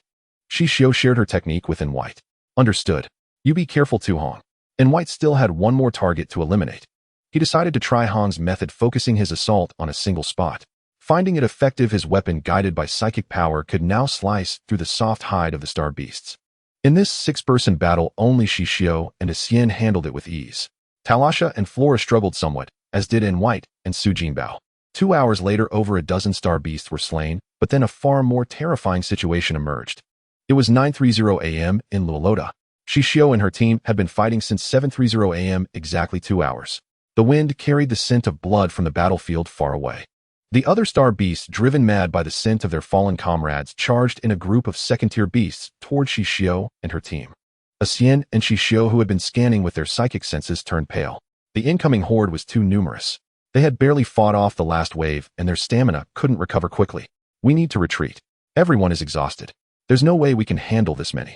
Xixiu shared her technique with White. Understood. You be careful too, Hong. White still had one more target to eliminate. He decided to try Hong's method, focusing his assault on a single spot. Finding it effective, his weapon, guided by psychic power, could now slice through the soft hide of the star beasts. In this 6-person battle, only Xixiu and Xixiu handled it with ease. Talasha and Flora struggled somewhat, as did White and Su Jinbao. 2 hours later, over a dozen star beasts were slain, but then a far more terrifying situation emerged. It was 9:30 a.m. in Luoloda. Xixiu and her team had been fighting since 7:30 a.m., exactly 2 hours. The wind carried the scent of blood from the battlefield far away. The other star beasts, driven mad by the scent of their fallen comrades, charged in a group of second-tier beasts toward Xixiu and her team. Xixiu and Xixiu, who had been scanning with their psychic senses, turned pale. The incoming horde was too numerous. They had barely fought off the last wave, and their stamina couldn't recover quickly. We need to retreat. Everyone is exhausted. There's no way we can handle this many.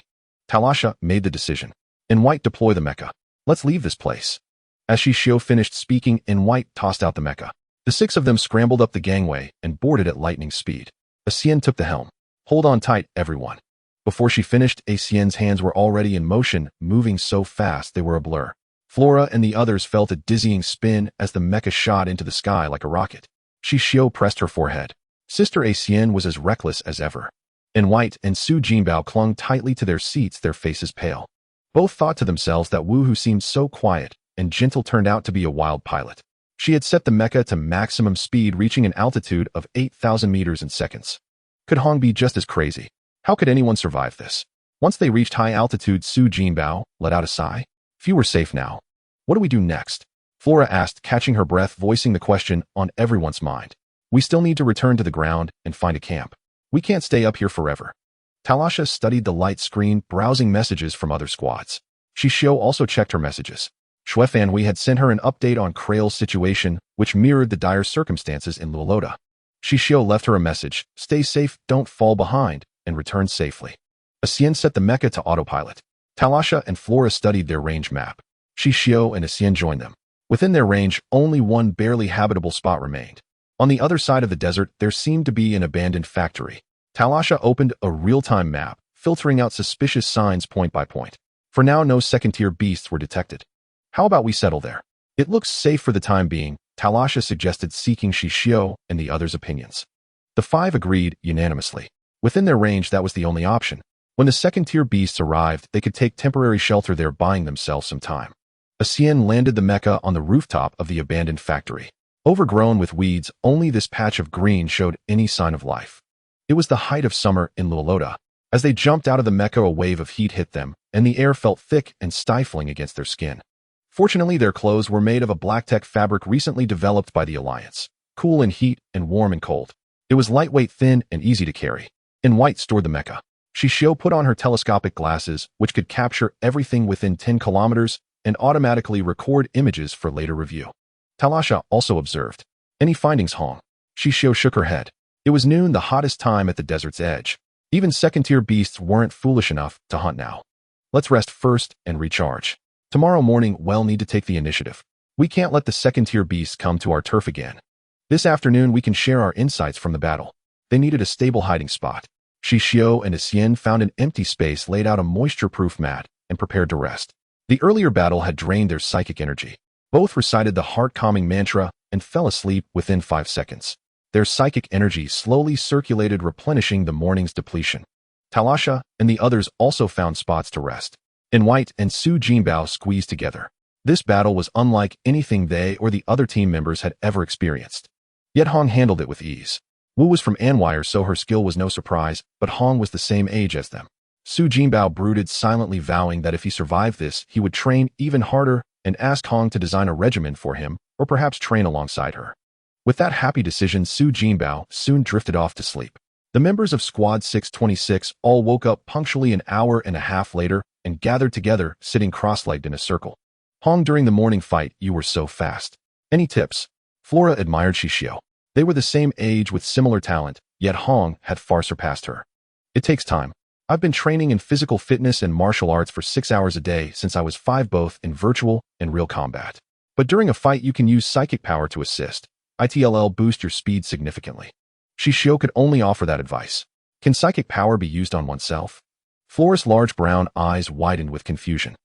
Talasha made the decision. White, deploy the mecha. Let's leave this place. As Xixiu finished speaking, White tossed out the mecha. The 6 of them scrambled up the gangway and boarded at lightning speed. Xixiu took the helm. Hold on tight, everyone. Before she finished, Xixiu's hands were already in motion, moving so fast they were a blur. Flora and the others felt a dizzying spin as the mecha shot into the sky like a rocket. Xixiu pressed her forehead. Sister Xixiu was as reckless as ever. In white and Su Jinbao clung tightly to their seats, their faces pale. Both thought to themselves that Wu, who seemed so quiet and gentle, turned out to be a wild pilot. She had set the mecha to maximum speed, reaching an altitude of 8,000 meters in seconds. Could Hong be just as crazy? How could anyone survive this? Once they reached high altitude, Su Jinbao let out a sigh. Few were safe now. What do we do next? Flora asked, catching her breath, voicing the question on everyone's mind. We still need to return to the ground and find a camp. We can't stay up here forever. Talasha studied the light screen, browsing messages from other squads. Xixiu also checked her messages. Xue Fanhui had sent her an update on Krail's situation, which mirrored the dire circumstances in Lulota. Xixiu left her a message: stay safe, don't fall behind, and return safely. Asian set the mecha to autopilot. Talasha and Flora studied their range map. Xixiu and Asian joined them. Within their range, only one barely habitable spot remained. On the other side of the desert, there seemed to be an abandoned factory. Talasha opened a real-time map, filtering out suspicious signs point by point. For now, no second-tier beasts were detected. How about we settle there? It looks safe for the time being, Talasha suggested, seeking Xixiu and the others' opinions. The five agreed unanimously. Within their range, that was the only option. When the second-tier beasts arrived, they could take temporary shelter there, buying themselves some time. Asian landed the mecha on the rooftop of the abandoned factory. Overgrown with weeds, only this patch of green showed any sign of life. It was the height of summer in Lulota. As they jumped out of the mecha, a wave of heat hit them, and the air felt thick and stifling against their skin. Fortunately, their clothes were made of a black-tech fabric recently developed by the Alliance, cool in heat and warm in cold. It was lightweight, thin, and easy to carry. In white stored the mecha. Xixiu put on her telescopic glasses, which could capture everything within 10 kilometers and automatically record images for later review. Talasha also observed. Any findings, Hong? Xixiu shook her head. It was noon, the hottest time at the desert's edge. Even second-tier beasts weren't foolish enough to hunt now. Let's rest first and recharge. Tomorrow morning, we'll need to take the initiative. We can't let the second-tier beasts come to our turf again. This afternoon, we can share our insights from the battle. They needed a stable hiding spot. Xixiu and Asian found an empty space, laid out a moisture-proof mat, and prepared to rest. The earlier battle had drained their psychic energy. Both recited the heart-calming mantra and fell asleep within 5 seconds. Their psychic energy slowly circulated, replenishing the morning's depletion. Talasha and the others also found spots to rest. In white and Su Jinbao squeezed together. This battle was unlike anything they or the other team members had ever experienced. Yet Hong handled it with ease. Wu was from Anwire, so her skill was no surprise, but Hong was the same age as them. Su Jinbao brooded silently, vowing that if he survived this, he would train even harder and asked Hong to design a regimen for him, or perhaps train alongside her. With that happy decision, Su Jinbao soon drifted off to sleep. The members of Squad 626 all woke up punctually an hour and a half later and gathered together, sitting cross-legged in a circle. Hong, during the morning fight, you were so fast. Any tips? Flora admired Xixiu. They were the same age with similar talent, yet Hong had far surpassed her. It takes time. I've been training in physical fitness and martial arts for 6 hours a day since I was 5, both in virtual and real combat. But during a fight, you can use psychic power to assist. ITLL boost your speed significantly. Xixiu could only offer that advice. Can psychic power be used on oneself? Flora's large brown eyes widened with confusion.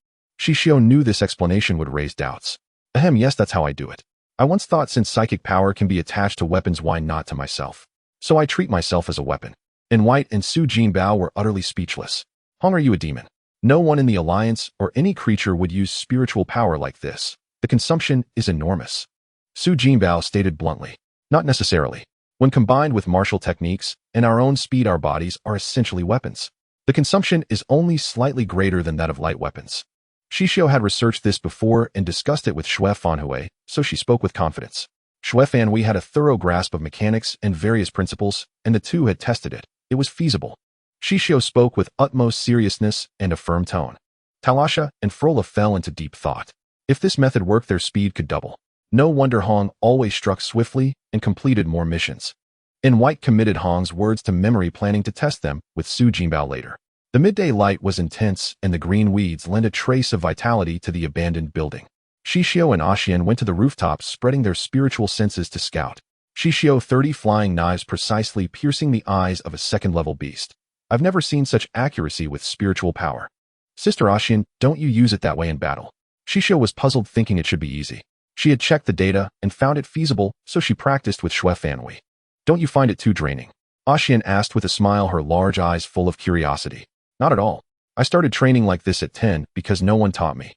Xixiu knew this explanation would raise doubts. Ahem, yes, that's how I do it. I once thought since psychic power can be attached to weapons, why not to myself? So I treat myself as a weapon. In white and Su Jinbao were utterly speechless. Hong, are you a demon? No one in the Alliance or any creature would use spiritual power like this. The consumption is enormous. Su Jinbao stated bluntly. Not necessarily. When combined with martial techniques and our own speed, our bodies are essentially weapons. The consumption is only slightly greater than that of light weapons. Xixiu had researched this before and discussed it with Xue Fanhui, so she spoke with confidence. Xue Fanhui had a thorough grasp of mechanics and various principles, and the two had tested it. It was feasible. Xixiu spoke with utmost seriousness and a firm tone. Talasha and Frola fell into deep thought. If this method worked, their speed could double. No wonder Hong always struck swiftly and completed more missions. In white committed Hong's words to memory, planning to test them with Su Jinbao later. The midday light was intense, and the green weeds lent a trace of vitality to the abandoned building. Xixiu and Asian went to the rooftops, spreading their spiritual senses to scout. Xixiu 30 flying knives precisely piercing the eyes of a second-level beast. I've never seen such accuracy with spiritual power. Sister Asian, don't you use it that way in battle. Xixiu was puzzled, thinking it should be easy. She had checked the data and found it feasible, so she practiced with Xue Fanhui. Don't you find it too draining? Xixiu asked with a smile, her large eyes full of curiosity. Not at all. I started training like this at 10 because no one taught me.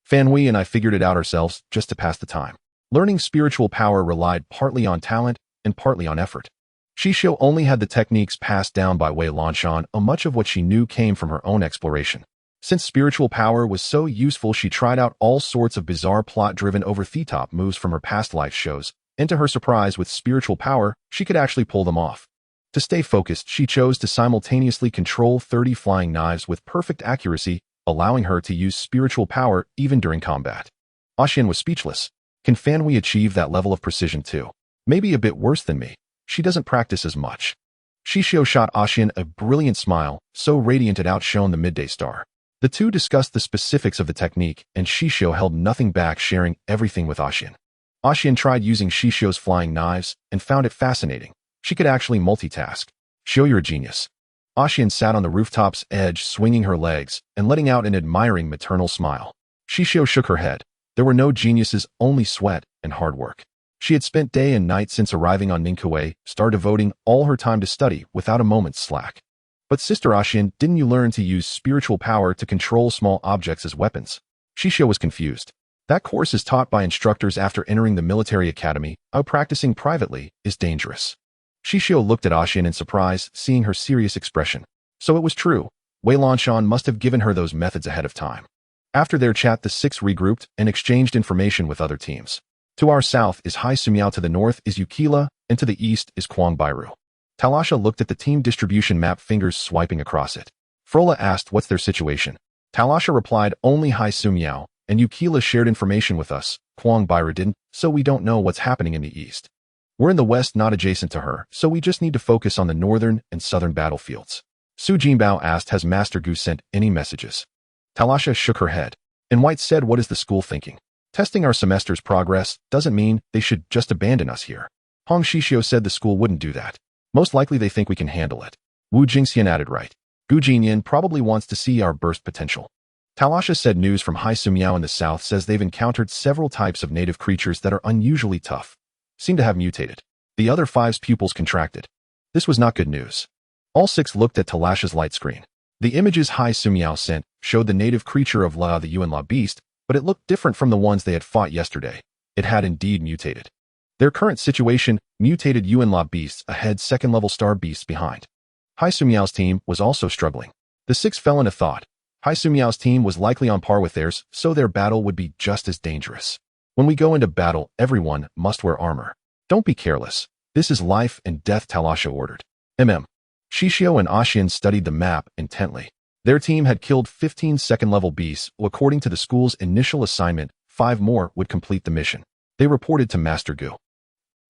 Fanhui and I figured it out ourselves just to pass the time. Learning spiritual power relied partly on talent and partly on effort. Xixiu only had the techniques passed down by Wei Lanshan, and much of what she knew came from her own exploration. Since spiritual power was so useful, she tried out all sorts of bizarre plot-driven over-the-top moves from her past life shows, and to her surprise, with spiritual power, she could actually pull them off. To stay focused, she chose to simultaneously control 30 flying knives with perfect accuracy, allowing her to use spiritual power even during combat. Xixiu was speechless. Can Fanhui achieve that level of precision too? Maybe a bit worse than me. She doesn't practice as much. Xixiu shot Xixiu a brilliant smile, so radiant it outshone the midday star. The two discussed the specifics of the technique, and Xixiu held nothing back, sharing everything with Xixiu. Xixiu tried using Xixiu's flying knives and found it fascinating. She could actually multitask. Show you're a genius. Xixiu sat on the rooftop's edge, swinging her legs and letting out an admiring maternal smile. Xixiu shook her head. There were no geniuses, only sweat and hard work. She had spent day and night since arriving on Ningque, devoting all her time to study without a moment's slack. But Sister Xixiu, didn't you learn to use spiritual power to control small objects as weapons? Xixiu was confused. That course is taught by instructors after entering the military academy. Practicing privately is dangerous. Xixiu looked at Xixiu in surprise, seeing her serious expression. So it was true. Wei Lanshan must have given her those methods ahead of time. After their chat, the six regrouped and exchanged information with other teams. To our south is Xixiu, to the north is Yukila, and to the east is Quangbairu. Talasha looked at the team distribution map, fingers swiping across it. Frola asked what's their situation. Talasha replied only Xixiu, and Yukila shared information with us. Quangbairu didn't, so we don't know what's happening in the east. We're in the west, not adjacent to her, so we just need to focus on the northern and southern battlefields. Su Jinbao asked, has Master Gu sent any messages? Talasha shook her head. And White said, what is the school thinking? Testing our semester's progress doesn't mean they should just abandon us here. Hong Xixiu said the school wouldn't do that. Most likely they think we can handle it. Wu Jingxian added, right. Gu Jinyan probably wants to see our burst potential. Talasha said news from Xixiu in the south says they've encountered several types of native creatures that are unusually tough. Seem to have mutated. The other five's pupils contracted. This was not good news. All six looked at Talasha's light screen. The images Xixiu sent showed the native creature of La, the Yuan-La beast, but it looked different from the ones they had fought yesterday. It had indeed mutated. Their current situation, mutated Yuan-La beasts ahead, second-level star beasts behind. Xixiu's team was also struggling. The six fell into thought. Xixiu's team was likely on par with theirs, so their battle would be just as dangerous. When we go into battle, everyone must wear armor. Don't be careless. This is life and death, Talasha ordered. Xixiu and Xixiu studied the map intently. Their team had killed 15 second-level beasts. According to the school's initial assignment, 5 more would complete the mission. They reported to Master Gu,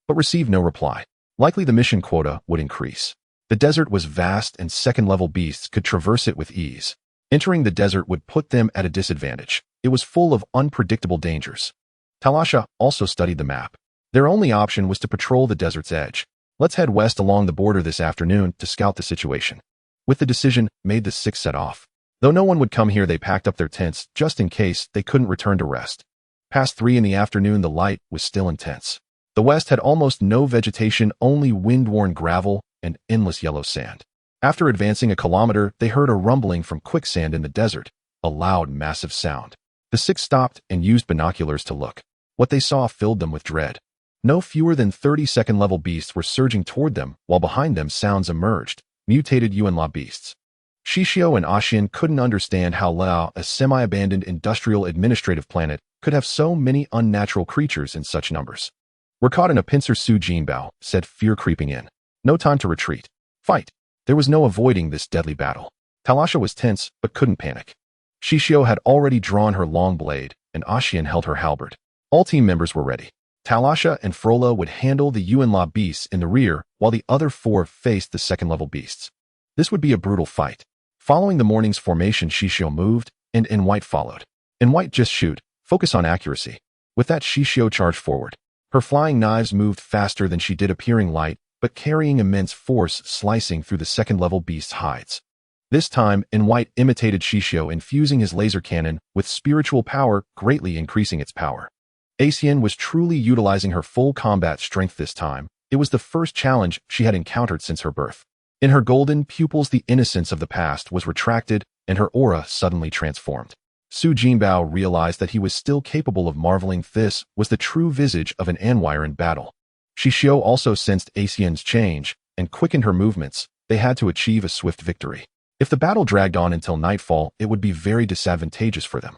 but received no reply. Likely the mission quota would increase. The desert was vast and second-level beasts could traverse it with ease. Entering the desert would put them at a disadvantage. It was full of unpredictable dangers. Talasha also studied the map. Their only option was to patrol the desert's edge. Let's head west along the border this afternoon to scout the situation. With the decision made, the six set off. Though no one would come here, they packed up their tents just in case they couldn't return to rest. Past 3 in the afternoon, the light was still intense. The west had almost no vegetation, only wind-worn gravel and endless yellow sand. After advancing a kilometer, they heard a rumbling from quicksand in the desert, a loud, massive sound. The six stopped and used binoculars to look. What they saw filled them with dread. No fewer than 30 second-level beasts were surging toward them, while behind them sounds emerged, mutated Yuan-La beasts. Xixiu and Xixiu couldn't understand how Lao, a semi-abandoned industrial administrative planet, could have so many unnatural creatures in such numbers. We're caught in a pincer, Su Jinbao said, fear creeping in. No time to retreat. Fight. There was no avoiding this deadly battle. Talasha was tense, but couldn't panic. Xixiu had already drawn her long blade, and Xixiu held her halberd. All team members were ready. Talasha and Frola would handle the Yuan-La beasts in the rear, while the other 4 faced the second-level beasts. This would be a brutal fight. Following the morning's formation, Xixiu moved, and In White followed. In White, just shoot. Focus on accuracy. With that, Xixiu charged forward. Her flying knives moved faster than she did, appearing light, but carrying immense force, slicing through the second-level beast's hides. This time, In White imitated Xixiu, infusing his laser cannon with spiritual power, greatly increasing its power. Xixiu was truly utilizing her full combat strength this time. It was the first challenge she had encountered since her birth. In her golden pupils, the innocence of the past was retracted, and her aura suddenly transformed. Su Jinbao realized that he was still capable of marveling. This was the true visage of an manhwa in battle. Xixiu also sensed Asian's change and quickened her movements. They had to achieve a swift victory. If the battle dragged on until nightfall, it would be very disadvantageous for them.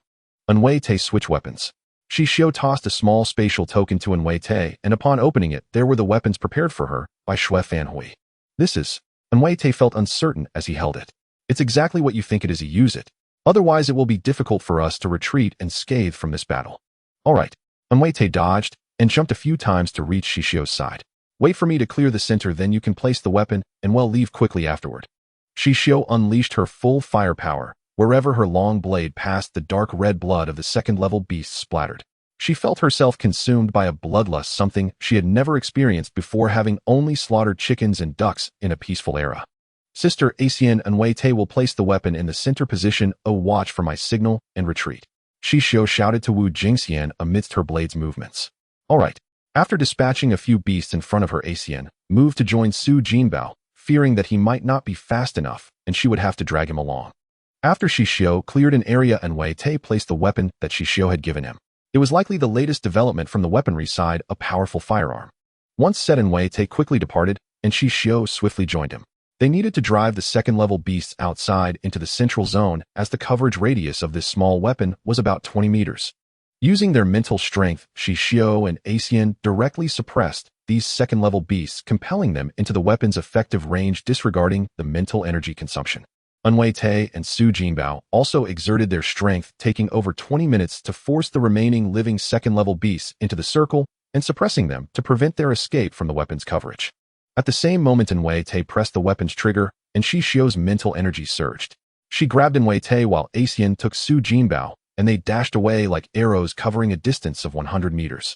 Manhwaedit switch weapons. Xixiu tossed a small spatial token to Manhwaedit, and upon opening it, there were the weapons prepared for her by Shui Fanhui. This is... Manhwaedit felt uncertain as he held it. It's exactly what you think it is. Use it. Otherwise, it will be difficult for us to retreat and scathe from this battle. All right. Manhwaedit dodged and jumped a few times to reach Xixiu's side. Wait for me to clear the center, then you can place the weapon and leave quickly afterward. Xixiu unleashed her full firepower. Wherever her long blade passed, the dark red blood of the second-level beast splattered. She felt herself consumed by a bloodlust, something she had never experienced before, having only slaughtered chickens and ducks in a peaceful era. Sister Asian Manhwaedit will place the weapon in the center position. Oh, watch for my signal and retreat. Xixiu shouted to Wu Jingxian amidst her blade's movements. All right. After dispatching a few beasts in front of her, Asian moved to join Su Jinbao, fearing that he might not be fast enough and she would have to drag him along. After Xixiu cleared an area, Manhwaedit placed the weapon that Xixiu had given him. It was likely the latest development from the weaponry side, a powerful firearm. Once set, Manhwaedit quickly departed, and Xixiu swiftly joined him. They needed to drive the second-level beasts outside into the central zone, as the coverage radius of this small weapon was about 20 meters. Using their mental strength, Xixiu and Asian directly suppressed these second-level beasts, compelling them into the weapon's effective range, disregarding the mental energy consumption. Manhwaedit and Su Jinbao also exerted their strength, taking over 20 minutes to force the remaining living second-level beasts into the circle and suppressing them to prevent their escape from the weapon's coverage. At the same moment, Manhwaedit pressed the weapon's trigger, and Xixiu's mental energy surged. She grabbed Manhwaedit while Asian took Su Jinbao, and they dashed away like arrows, covering a distance of 100 meters.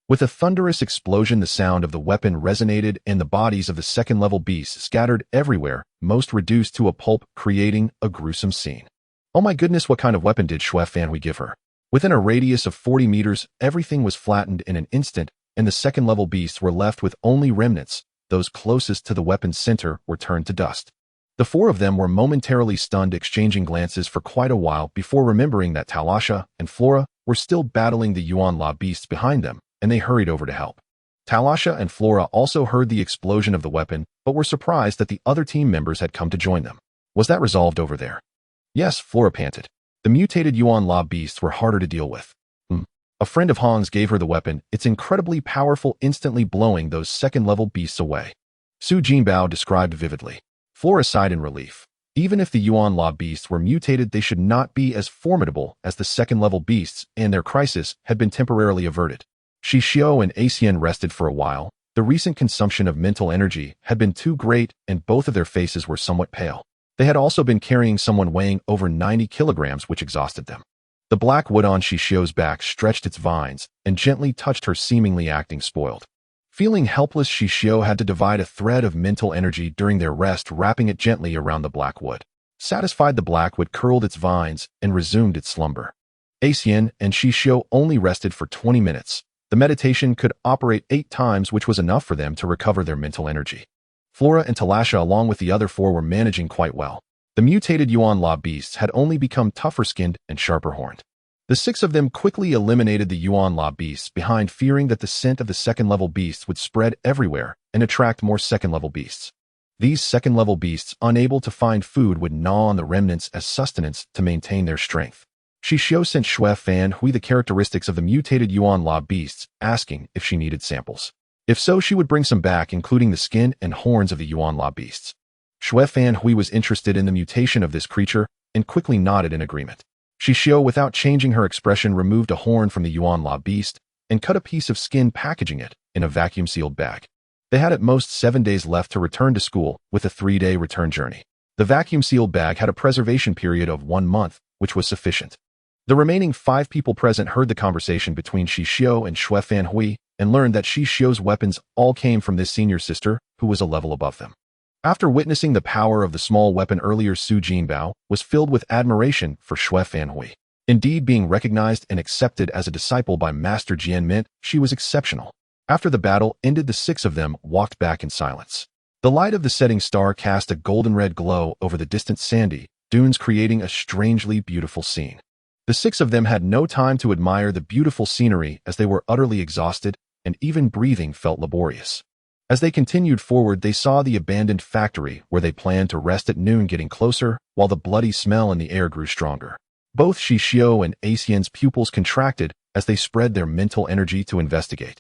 With a thunderous explosion, the sound of the weapon resonated, and the bodies of the second-level beasts scattered everywhere, most reduced to a pulp, creating a gruesome scene. Oh my goodness, what kind of weapon did Shui Fanhui give her? Within a radius of 40 meters, everything was flattened in an instant, and the second-level beasts were left with only remnants. Those closest to the weapon's center were turned to dust. The four of them were momentarily stunned, exchanging glances for quite a while before remembering that Talasha and Flora were still battling the Yuan-La beasts behind them, and they hurried over to help. Talasha and Flora also heard the explosion of the weapon, but were surprised that the other team members had come to join them. Was that resolved over there? Yes, Flora panted. The mutated Yuan-La beasts were harder to deal with. A friend of Hong's gave her the weapon. It's incredibly powerful, instantly blowing those second-level beasts away. Su Jinbao described vividly. Flora sighed in relief. Even if the Yuan-La beasts were mutated, they should not be as formidable as the second-level beasts, and their crisis had been temporarily averted. Xixiu and Asian rested for a while. The recent consumption of mental energy had been too great, and both of their faces were somewhat pale. They had also been carrying someone weighing over 90 kilograms, which exhausted them. The black wood on Xixiu's back stretched its vines and gently touched her, seemingly acting spoiled. Feeling helpless, Xixiu had to divide a thread of mental energy during their rest, wrapping it gently around the black wood. Satisfied, the black wood curled its vines and resumed its slumber. Asian and Xixiu only rested for 20 minutes. The meditation could operate 8 times, which was enough for them to recover their mental energy. Flora and Talasha, along with the other 4, were managing quite well. The mutated Yuan-La beasts had only become tougher-skinned and sharper-horned. The 6 of them quickly eliminated the Yuan-La beasts behind, fearing that the scent of the second-level beasts would spread everywhere and attract more second-level beasts. These second-level beasts, unable to find food, would gnaw on the remnants as sustenance to maintain their strength. Xixiu sent Shui Fanhui the characteristics of the mutated Yuan-La beasts, asking if she needed samples. If so, she would bring some back, including the skin and horns of the Yuan-La beasts. Shui Fanhui was interested in the mutation of this creature and quickly nodded in agreement. Xixiu, without changing her expression, removed a horn from the Yuan-La beast and cut a piece of skin, packaging it in a vacuum-sealed bag. They had at most 7 days left to return to school, with a 3-day return journey. The vacuum-sealed bag had a preservation period of 1 month, which was sufficient. The remaining 5 people present heard the conversation between Xixiu and Shui Fanhui and learned that Xixiu's weapons all came from this senior sister, who was a level above them. After witnessing the power of the small weapon earlier, Su Jinbao was filled with admiration for Shui Fanhui. Indeed, being recognized and accepted as a disciple by Master Jian meant she was exceptional. After the battle ended, the 6 of them walked back in silence. The light of the setting star cast a golden-red glow over the distant sandy dunes, creating a strangely beautiful scene. The six of them had no time to admire the beautiful scenery as they were utterly exhausted, and even breathing felt laborious. As they continued forward, they saw the abandoned factory where they planned to rest at noon getting closer, while the bloody smell in the air grew stronger. Both Xixiu and Xian's pupils contracted as they spread their mental energy to investigate.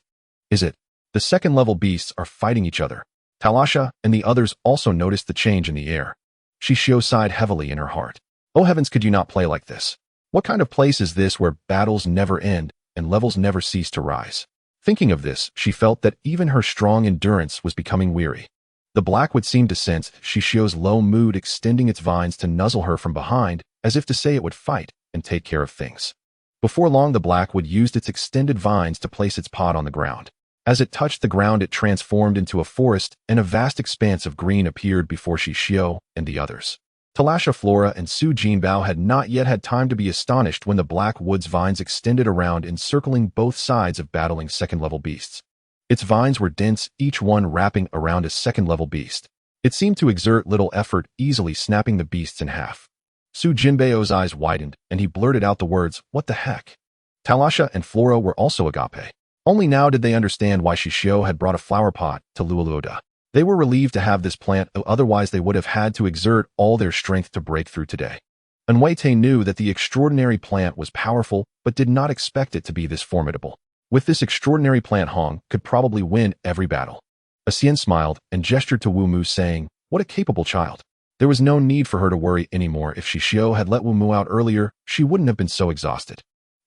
Is it? The second-level beasts are fighting each other. Talasha and the others also noticed the change in the air. Xixiu sighed heavily in her heart. Oh heavens, could you not play like this? What kind of place is this where battles never end and levels never cease to rise? Thinking of this, she felt that even her strong endurance was becoming weary. The Blackwood seemed to sense Xixiu's low mood, extending its vines to nuzzle her from behind, as if to say it would fight and take care of things. Before long, the Blackwood used its extended vines to place its pod on the ground. As it touched the ground, it transformed into a forest, and a vast expanse of green appeared before Xixiu and the others. Talasha, Flora, and Su Jinbao had not yet had time to be astonished when the Blackwood's vines extended around, encircling both sides of battling second-level beasts. Its vines were dense, each one wrapping around a second-level beast. It seemed to exert little effort, easily snapping the beasts in half. Su Jinbao's eyes widened, and he blurted out the words, "What the heck?" Talasha and Flora were also agape. Only now did they understand why Xixiu had brought a flower pot to Luoluoda. They were relieved to have this plant, otherwise they would have had to exert all their strength to break through today. Manhwaedit knew that the extraordinary plant was powerful, but did not expect it to be this formidable. With this extraordinary plant, Hong could probably win every battle. Xian smiled and gestured to Wu Mu, saying, "What a capable child." There was no need for her to worry anymore. If Xixiu had let Wu Mu out earlier, she wouldn't have been so exhausted.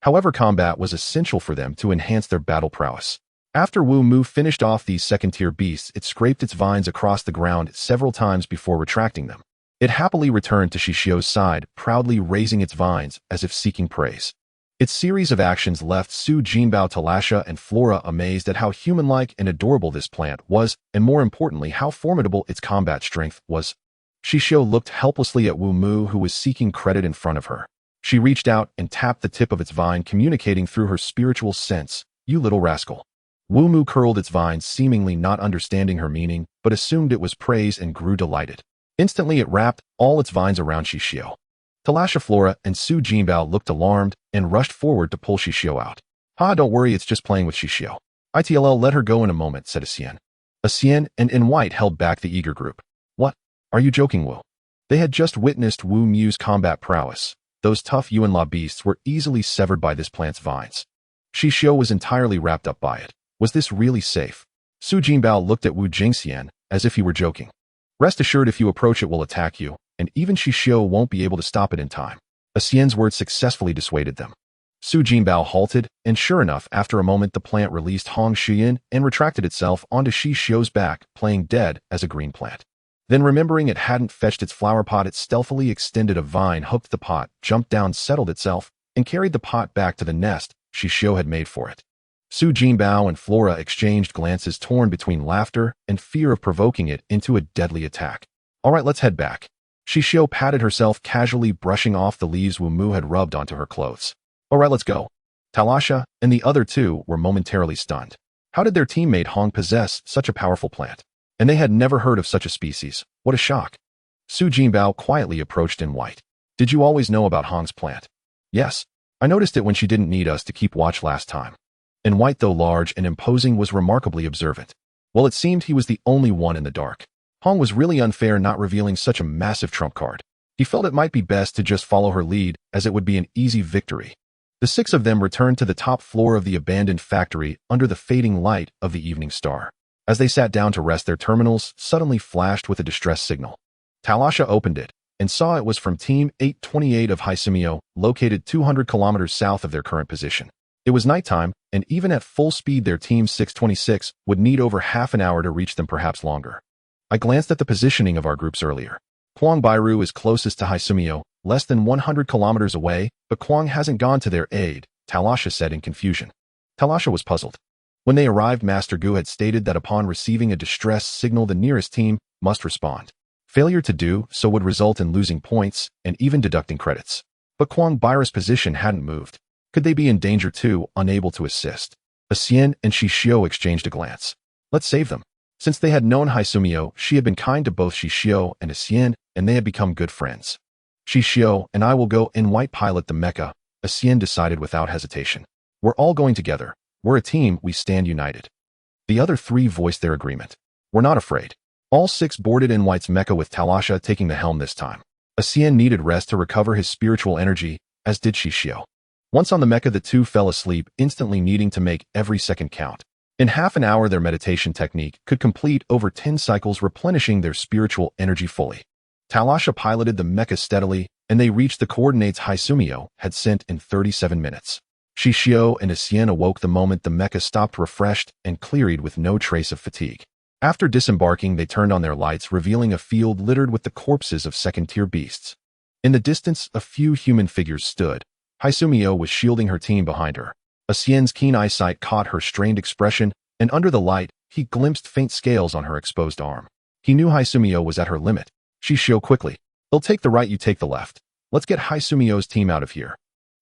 However, combat was essential for them to enhance their battle prowess. After Wu Mu finished off these second-tier beasts, it scraped its vines across the ground several times before retracting them. It happily returned to Xixiu's side, proudly raising its vines as if seeking praise. Its series of actions left Su Jinbao, Talasha, and Flora amazed at how human-like and adorable this plant was, and more importantly, how formidable its combat strength was. Xixiu looked helplessly at Wu Mu, who was seeking credit in front of her. She reached out and tapped the tip of its vine, communicating through her spiritual sense, "You little rascal." Wu Mu curled its vines, seemingly not understanding her meaning, but assumed it was praise and grew delighted. Instantly, it wrapped all its vines around Xixiu. Talasha, Flora, and Su Jinbao looked alarmed and rushed forward to pull Xixiu out. "Ha, don't worry, it's just playing with Xixiu. It'll let her go in a moment," said Xian. Xian and In White held back the eager group. "What? Are you joking, Wu?" They had just witnessed Wu Mu's combat prowess. Those tough Yuanla beasts were easily severed by this plant's vines. Xixiu was entirely wrapped up by it. Was this really safe? Su Jinbao looked at Wu Jingxian as if he were joking. "Rest assured, if you approach it will attack you, and even Xixiu won't be able to stop it in time." Xian's words successfully dissuaded them. Su Jinbao halted, and sure enough, after a moment the plant released Hong Xian and retracted itself onto Xixiu's back, playing dead as a green plant. Then, remembering it hadn't fetched its flower pot, it stealthily extended a vine, hooked the pot, jumped down, settled itself, and carried the pot back to the nest Xixiu had made for it. Su Jinbao and Flora exchanged glances torn between laughter and fear of provoking it into a deadly attack. "All right, let's head back." Xixiu patted herself, casually brushing off the leaves Wu Mu had rubbed onto her clothes. "All right, let's go." Talasha and the other two were momentarily stunned. How did their teammate Hong possess such a powerful plant? And they had never heard of such a species. What a shock. Su Jinbao quietly approached In White. "Did you always know about Hong's plant?" "Yes. I noticed it when she didn't need us to keep watch last time." In White, though large and imposing, was remarkably observant. Well, it seemed he was the only one in the dark. Hong was really unfair not revealing such a massive trump card. He felt it might be best to just follow her lead, as it would be an easy victory. The six of them returned to the top floor of the abandoned factory under the fading light of the evening star. As they sat down to rest, their terminals suddenly flashed with a distress signal. Talasha opened it and saw it was from Team 828 of Xixiu, located 200 kilometers south of their current position. It was nighttime, and even at full speed their Team 626 would need over half an hour to reach them, perhaps longer. "I glanced at the positioning of our groups earlier. Kwang Bairu is closest to Xixiu, less than 100 kilometers away, but Kwang hasn't gone to their aid," Talasha said in confusion. Talasha was puzzled. When they arrived, Master Gu had stated that upon receiving a distress signal the nearest team must respond. Failure to do so would result in losing points and even deducting credits. But Kwang Bairu's position hadn't moved. Could they be in danger too, unable to assist? Xian and Xixiu exchanged a glance. "Let's save them." Since they had known Xixiu, she had been kind to both Xixiu and Xian, and they had become good friends. Xixiu and I will go in white pilot the mecha, Xian decided without hesitation. We're all going together. We're a team, we stand united. The other three voiced their agreement. We're not afraid. All six boarded in White's mecha with Talasha taking the helm this time. Xian needed rest to recover his spiritual energy, as did Xixiu. Once on the mecha, the two fell asleep, instantly needing to make every second count. In half an hour, their meditation technique could complete over 10 cycles, replenishing their spiritual energy fully. Talasha piloted the mecha steadily, and they reached the coordinates Xixiu had sent in 37 minutes. Xixiu and Xian awoke the moment the mecha stopped, refreshed and cleared with no trace of fatigue. After disembarking, they turned on their lights, revealing a field littered with the corpses of second-tier beasts. In the distance, a few human figures stood. Xixiu was shielding her team behind her. Xian's keen eyesight caught her strained expression, and under the light, he glimpsed faint scales on her exposed arm. He knew Xixiu was at her limit. Xixiu quickly. They'll take the right, you take the left. Let's get Xixiu's team out of here.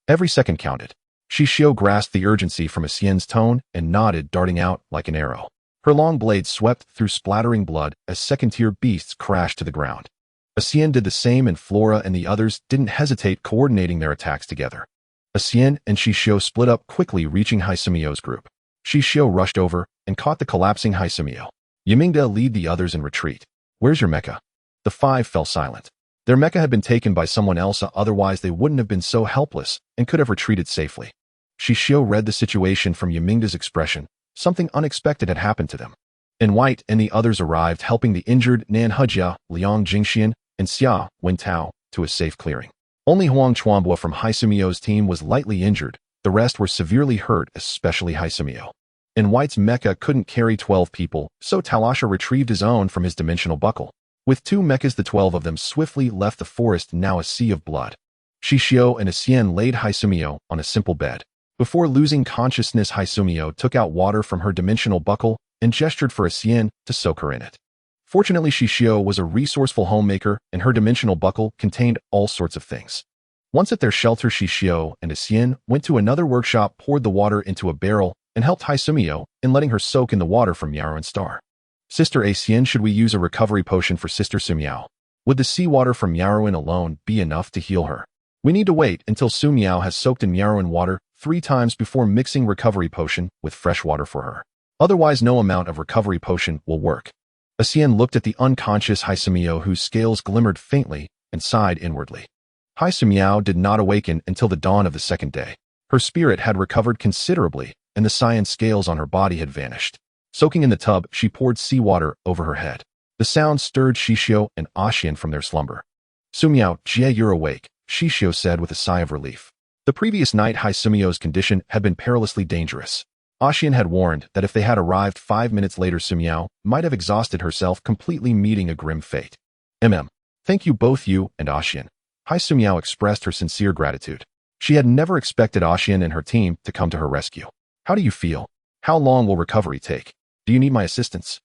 Every second counted. Xixiu grasped the urgency from Xian's tone and nodded, darting out like an arrow. Her long blade swept through splattering blood as second-tier beasts crashed to the ground. Xian did the same, and Flora and the others didn't hesitate, coordinating their attacks together. Xian and Xixiu split up quickly, reaching Xixiu's group. Xixiu rushed over and caught the collapsing Xixiu. Yimingda lead the others in retreat. Where's your mecha? The five fell silent. Their mecha had been taken by someone else, otherwise they wouldn't have been so helpless and could have retreated safely. Xixiu read the situation from Yimingda's expression. Something unexpected had happened to them. In White and the others arrived, helping the injured Nanhua, Liang Jingxian, and Xia Wentao to a safe clearing. Only Huang Chuanbua from Xixiu's team was lightly injured. The rest were severely hurt, especially Xixiu. In White's mecha couldn't carry 12 people, so Talasha retrieved his own from his dimensional buckle. With 2 mechas, the 12 of them swiftly left the forest, now a sea of blood. Xixiu and Xian laid Xixiu on a simple bed. Before losing consciousness, Xixiu took out water from her dimensional buckle and gestured for Xian to soak her in it. Fortunately, Xixiu was a resourceful homemaker, and her dimensional buckle contained all sorts of things. Once at their shelter, Xixiu and Xian went to another workshop, poured the water into a barrel, and helped Xixiu in letting her soak in the water from Yarrow and Star. Sister Xian, should we use a recovery potion for Sister Sumiao? Would the seawater from Yarrowin alone be enough to heal her? We need to wait until Sumiao has soaked in Yarrowin water 3 times before mixing recovery potion with fresh water for her. Otherwise, no amount of recovery potion will work. Xian looked at the unconscious Xixiu, whose scales glimmered faintly, and sighed inwardly. Xixiu did not awaken until the dawn of the second day. Her spirit had recovered considerably, and the cyan scales on her body had vanished. Soaking in the tub, she poured seawater over her head. The sound stirred Xixiu and Xian from their slumber. Sumiao, Jie, you're awake, Xixiu said with a sigh of relief. The previous night, Xixiu's condition had been perilously dangerous. Xian had warned that if they had arrived 5 minutes later, Sumiao might have exhausted herself completely, meeting a grim fate. Thank you both, you and Xian. Sumiao expressed her sincere gratitude. She had never expected Xian and her team to come to her rescue. How do you feel? How long will recovery take? Do you need my assistance?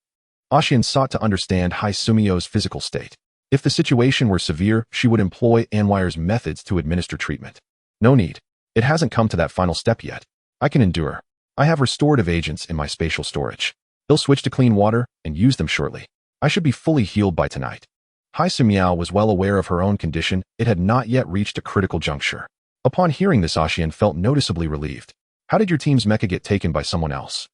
Xian sought to understand Sumiao's physical state. If the situation were severe, she would employ Anwire's methods to administer treatment. No need. It hasn't come to that final step yet. I can endure. I have restorative agents in my spatial storage. They'll switch to clean water and use them shortly. I should be fully healed by tonight. Sumiao was well aware of her own condition. It had not yet reached a critical juncture. Upon hearing this, Xian felt noticeably relieved. How did your team's mecha get taken by someone else?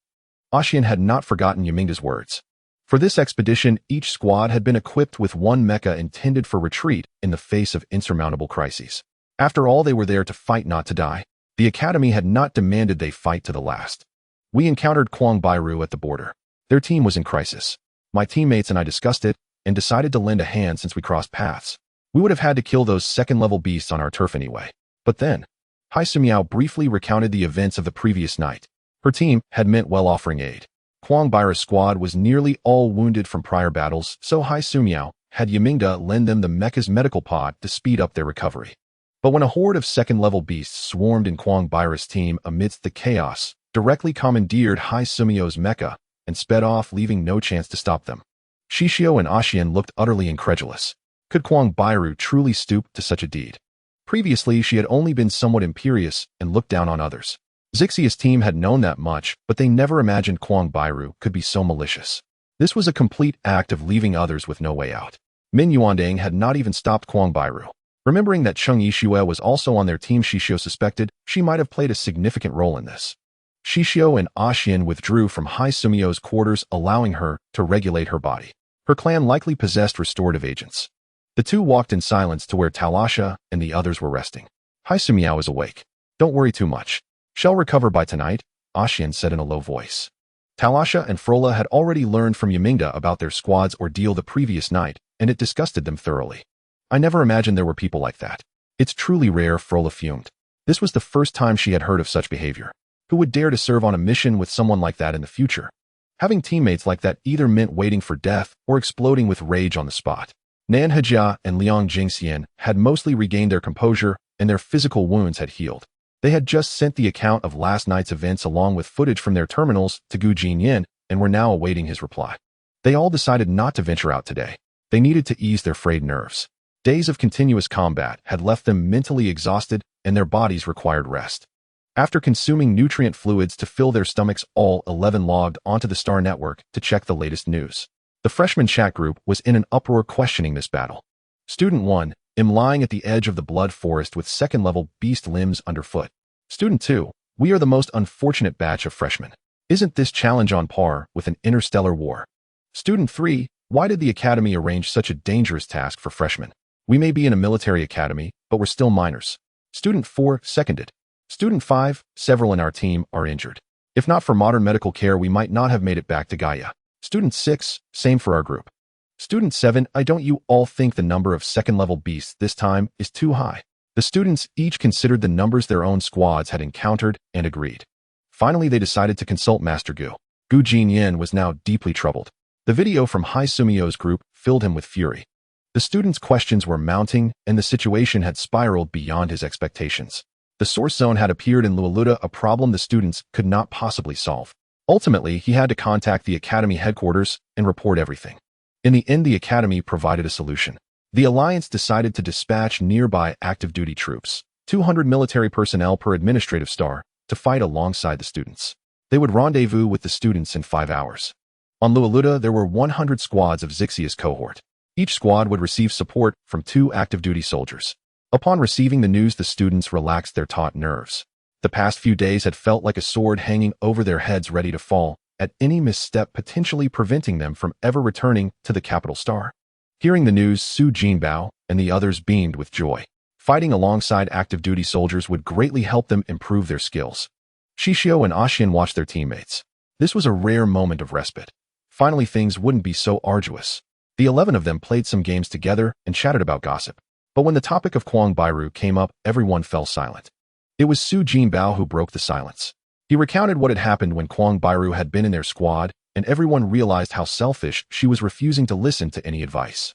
Xian had not forgotten Yimingda's words. For this expedition, each squad had been equipped with 1 mecha intended for retreat in the face of insurmountable crises. After all, they were there to fight, not to die. The Academy had not demanded they fight to the last. We encountered Kwang Bairu at the border. Their team was in crisis. My teammates and I discussed it and decided to lend a hand since we crossed paths. We would have had to kill those second-level beasts on our turf anyway. But then, Sumiao briefly recounted the events of the previous night. Her team had meant well, offering aid. Kwang Bairu's squad was nearly all wounded from prior battles, so Sumiao had Yimingda lend them the mecha's medical pod to speed up their recovery. But when a horde of second-level beasts swarmed in Kwang Bairu's team amidst the chaos, directly commandeered Sumiao's mecha and sped off, leaving no chance to stop them. Xixiu and Xian looked utterly incredulous. Could Kwang Bairu truly stoop to such a deed? Previously, she had only been somewhat imperious and looked down on others. Xixiu's team had known that much, but they never imagined Kwang Bairu could be so malicious. This was a complete act of leaving others with no way out. Min Yuandang had not even stopped Kwang Bairu. Remembering that Cheng Yixue was also on their team, Xixiu suspected she might have played a significant role in this. Xixiu and Xian withdrew from Hai Sumio's quarters, allowing her to regulate her body. Her clan likely possessed restorative agents. The two walked in silence to where Talasha and the others were resting. Hai Sumiao is awake. Don't worry too much. She'll recover by tonight, Xian said in a low voice. Talasha and Frola had already learned from Yamingda about their squad's ordeal the previous night, and it disgusted them thoroughly. I never imagined there were people like that. It's truly rare, Frola fumed. This was the first time she had heard of such behavior. Who would dare to serve on a mission with someone like that in the future? Having teammates like that either meant waiting for death or exploding with rage on the spot. Nan Hejia and Liang Jingxian had mostly regained their composure, and their physical wounds had healed. They had just sent the account of last night's events along with footage from their terminals to Gu Jinyin and were now awaiting his reply. They all decided not to venture out today. They needed to ease their frayed nerves. Days of continuous combat had left them mentally exhausted, and their bodies required rest. After consuming nutrient fluids to fill their stomachs, all 11 logged onto the Star Network to check the latest news. The freshman chat group was in an uproar questioning this battle. Student 1, am lying at the edge of the blood forest with second-level beast limbs underfoot. Student 2, we are the most unfortunate batch of freshmen. Isn't this challenge on par with an interstellar war? Student 3, why did the academy arrange such a dangerous task for freshmen? We may be in a military academy, but we're still minors. Student 4 seconded. Student 5, several in our team are injured. If not for modern medical care, we might not have made it back to Gaia. Student 6, same for our group. Student 7, I don't you all think the number of second-level beasts this time is too high? The students each considered the numbers their own squads had encountered and agreed. Finally, they decided to consult Master Gu. Gu Jinyin was now deeply troubled. The video from Hai Sumio's group filled him with fury. The students' questions were mounting, and the situation had spiraled beyond his expectations. The source zone had appeared in Lualuda, a problem the students could not possibly solve. Ultimately, he had to contact the academy headquarters and report everything. In the end, the academy provided a solution. The Alliance decided to dispatch nearby active duty troops, 200 military personnel per administrative star, to fight alongside the students. They would rendezvous with the students in 5 hours. On Lualuda, there were 100 squads of Xixiu's cohort. Each squad would receive support from 2 active duty soldiers. Upon receiving the news, the students relaxed their taut nerves. The past few days had felt like a sword hanging over their heads, ready to fall, at any misstep potentially preventing them from ever returning to the capital star. Hearing the news, Su Jinbao and the others beamed with joy. Fighting alongside active duty soldiers would greatly help them improve their skills. Xixiu and Xian watched their teammates. This was a rare moment of respite. Finally, things wouldn't be so arduous. The 11 of them played some games together and chatted about gossip. But when the topic of Kwang Bairu came up, everyone fell silent. It was Su Jinbao who broke the silence. He recounted what had happened when Kwang Bairu had been in their squad, and everyone realized how selfish she was, refusing to listen to any advice.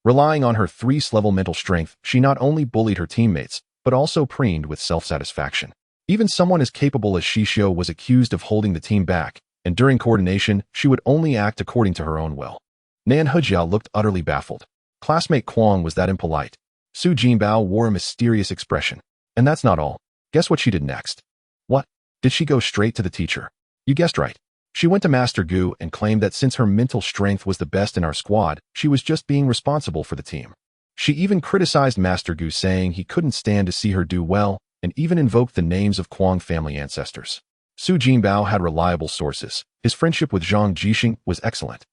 Relying on her 3-level mental strength, she not only bullied her teammates, but also preened with self-satisfaction. Even someone as capable as Xixiu was accused of holding the team back, and during coordination, she would only act according to her own will. Nan Hejia looked utterly baffled. Classmate Kwang was that impolite. Su Jinbao wore a mysterious expression. And that's not all. Guess what she did next? What? Did she go straight to the teacher? You guessed right. She went to Master Gu and claimed that since her mental strength was the best in our squad, she was just being responsible for the team. She even criticized Master Gu, saying he couldn't stand to see her do well, and even invoked the names of Kwang family ancestors. Su Jinbao had reliable sources. His friendship with Zhang Jixing was excellent.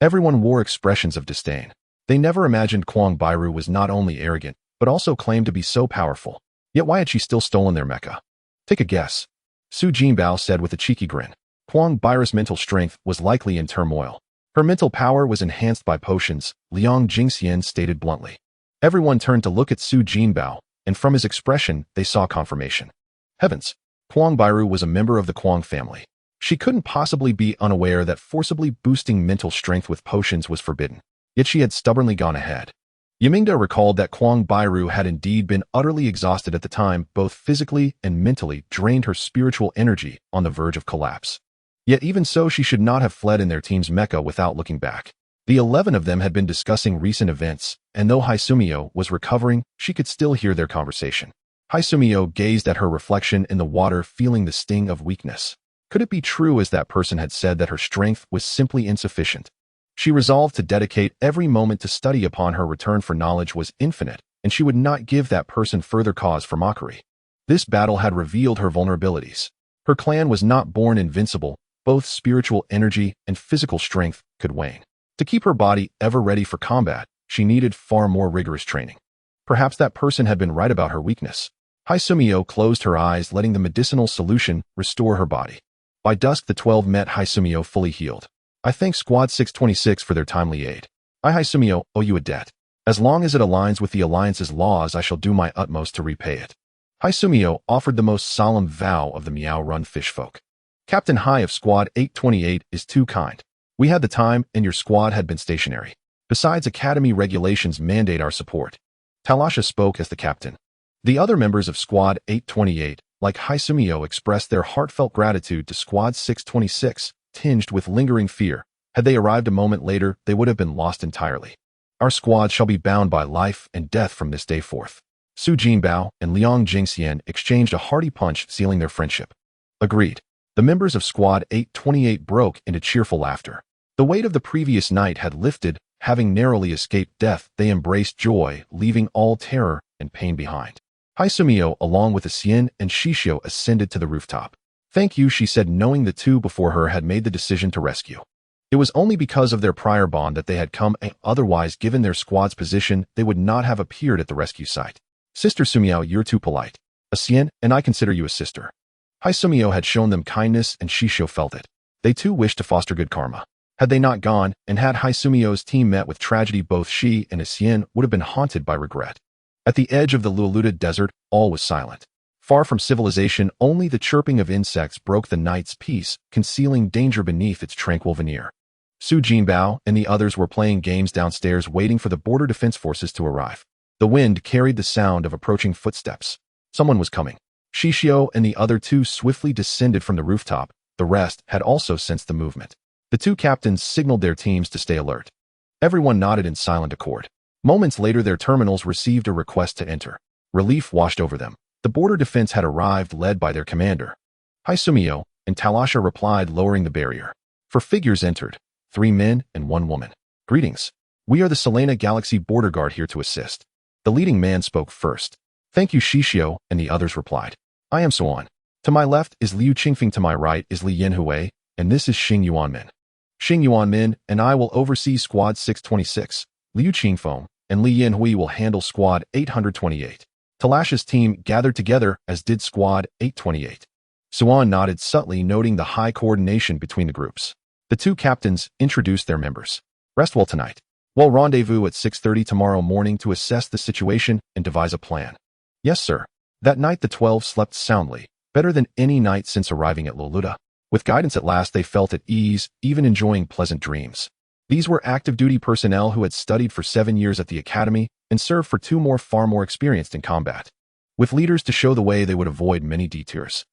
Everyone wore expressions of disdain. They never imagined Kwang Bairu was not only arrogant, but also claimed to be so powerful. Yet why had she still stolen their mecha? Take a guess. Su Jinbao said with a cheeky grin. Kwang Bairu's mental strength was likely in turmoil. Her mental power was enhanced by potions, Liang Jingxian stated bluntly. Everyone turned to look at Su Jinbao, and from his expression, they saw confirmation. Heavens! Kwang Bairu was a member of the Kwang family. She couldn't possibly be unaware that forcibly boosting mental strength with potions was forbidden. Yet she had stubbornly gone ahead. Yamingda recalled that Kwang Bairu had indeed been utterly exhausted at the time, both physically and mentally, drained her spiritual energy on the verge of collapse. Yet even so, she should not have fled in their team's mecha without looking back. The 11 of them had been discussing recent events, and though Hai Sumio was recovering, she could still hear their conversation. Hai Sumio gazed at her reflection in the water, feeling the sting of weakness. Could it be true, as that person had said, that her strength was simply insufficient? She resolved to dedicate every moment to study upon her return, for knowledge was infinite, and she would not give that person further cause for mockery. This battle had revealed her vulnerabilities. Her clan was not born invincible. Both spiritual energy and physical strength could wane. To keep her body ever ready for combat, she needed far more rigorous training. Perhaps that person had been right about her weakness. Xixiu closed her eyes, letting the medicinal solution restore her body. By dusk, the 12 met Xixiu fully healed. I thank Squad 626 for their timely aid. I, Xixiu, owe you a debt. As long as it aligns with the Alliance's laws, I shall do my utmost to repay it. Xixiu offered the most solemn vow of the Meow Run fishfolk. Captain Hai of Squad 828 is too kind. We had the time, and your squad had been stationary. Besides, Academy regulations mandate our support. Talasha spoke as the captain. The other members of Squad 828, like Xixiu, expressed their heartfelt gratitude to Squad 626, tinged with lingering fear. Had they arrived a moment later, they would have been lost entirely. Our squad shall be bound by life and death from this day forth. Su Jinbao and Liang Jingxian exchanged a hearty punch, sealing their friendship. Agreed. The members of Squad 828 broke into cheerful laughter. The weight of the previous night had lifted. Having narrowly escaped death, they embraced joy, leaving all terror and pain behind. Xixiu, along with Xian and Xixiu, ascended to the rooftop. Thank you, she said, knowing the two before her had made the decision to rescue. It was only because of their prior bond that they had come. Otherwise, given their squad's position, they would not have appeared at the rescue site. Sister Sumiao, you're too polite. Xian and I consider you a sister. Xixiu had shown them kindness, and Xixiu felt it. They too wished to foster good karma. Had they not gone, and had Xixiu's team met with tragedy, both she and Xian would have been haunted by regret. At the edge of the Luluta desert, all was silent. Far from civilization, only the chirping of insects broke the night's peace, concealing danger beneath its tranquil veneer. Su Jinbao and the others were playing games downstairs, waiting for the border defense forces to arrive. The wind carried the sound of approaching footsteps. Someone was coming. Xixiu and the other two swiftly descended from the rooftop. The rest had also sensed the movement. The two captains signaled their teams to stay alert. Everyone nodded in silent accord. Moments later, their terminals received a request to enter. Relief washed over them. The border defense had arrived, led by their commander. Xixiu and Talasha replied, lowering the barrier. 4 figures entered, 3 men and 1 woman. Greetings. We are the Selena Galaxy Border Guard, here to assist. The leading man spoke first. Thank you, Xixiu, and the others replied. I am Suan. To my left is Liu Qingfeng, to my right is Li Yanhui, and this is Xing Yuanmin. Xing Yuanmin and I will oversee Squad 626. Liu Qingfeng and Li Yanhui will handle Squad 828. Talasha's team gathered together, as did Squad 828. Suan nodded subtly, noting the high coordination between the groups. The two captains introduced their members. Rest well tonight. We'll rendezvous at 6:30 tomorrow morning to assess the situation and devise a plan. Yes, sir. That night the 12 slept soundly, better than any night since arriving at Luluta. With guidance at last, they felt at ease, even enjoying pleasant dreams. These were active duty personnel who had studied for 7 years at the academy and served for 2 more, far more experienced in combat. With leaders to show the way, they would avoid many detours.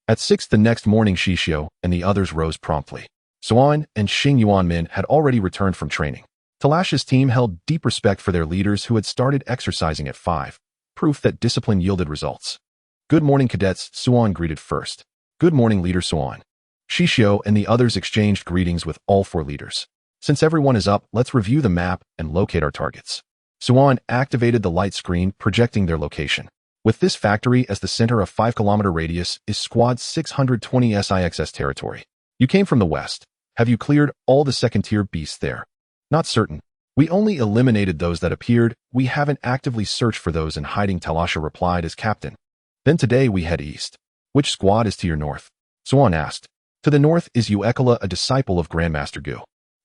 At 6 the next morning, Xixiu and the others rose promptly. Suan and Xing Yuanmin had already returned from training. Talasha's team held deep respect for their leaders, who had started exercising at 5, proof that discipline yielded results. Good morning, cadets, Suan greeted first. Good morning, Leader Suan. Xixiu and the others exchanged greetings with all 4 leaders. Since everyone is up, let's review the map and locate our targets. Suan activated the light screen, projecting their location. With this factory as the center, a 5-kilometer radius is Squad 620 SIXS territory. You came from the west. Have you cleared all the second-tier beasts there? Not certain. We only eliminated those that appeared. We haven't actively searched for those in hiding, Talasha replied as captain. Then today we head east. Which squad is to your north? Suan asked. To the north is Uekala, a disciple of Grandmaster Gu.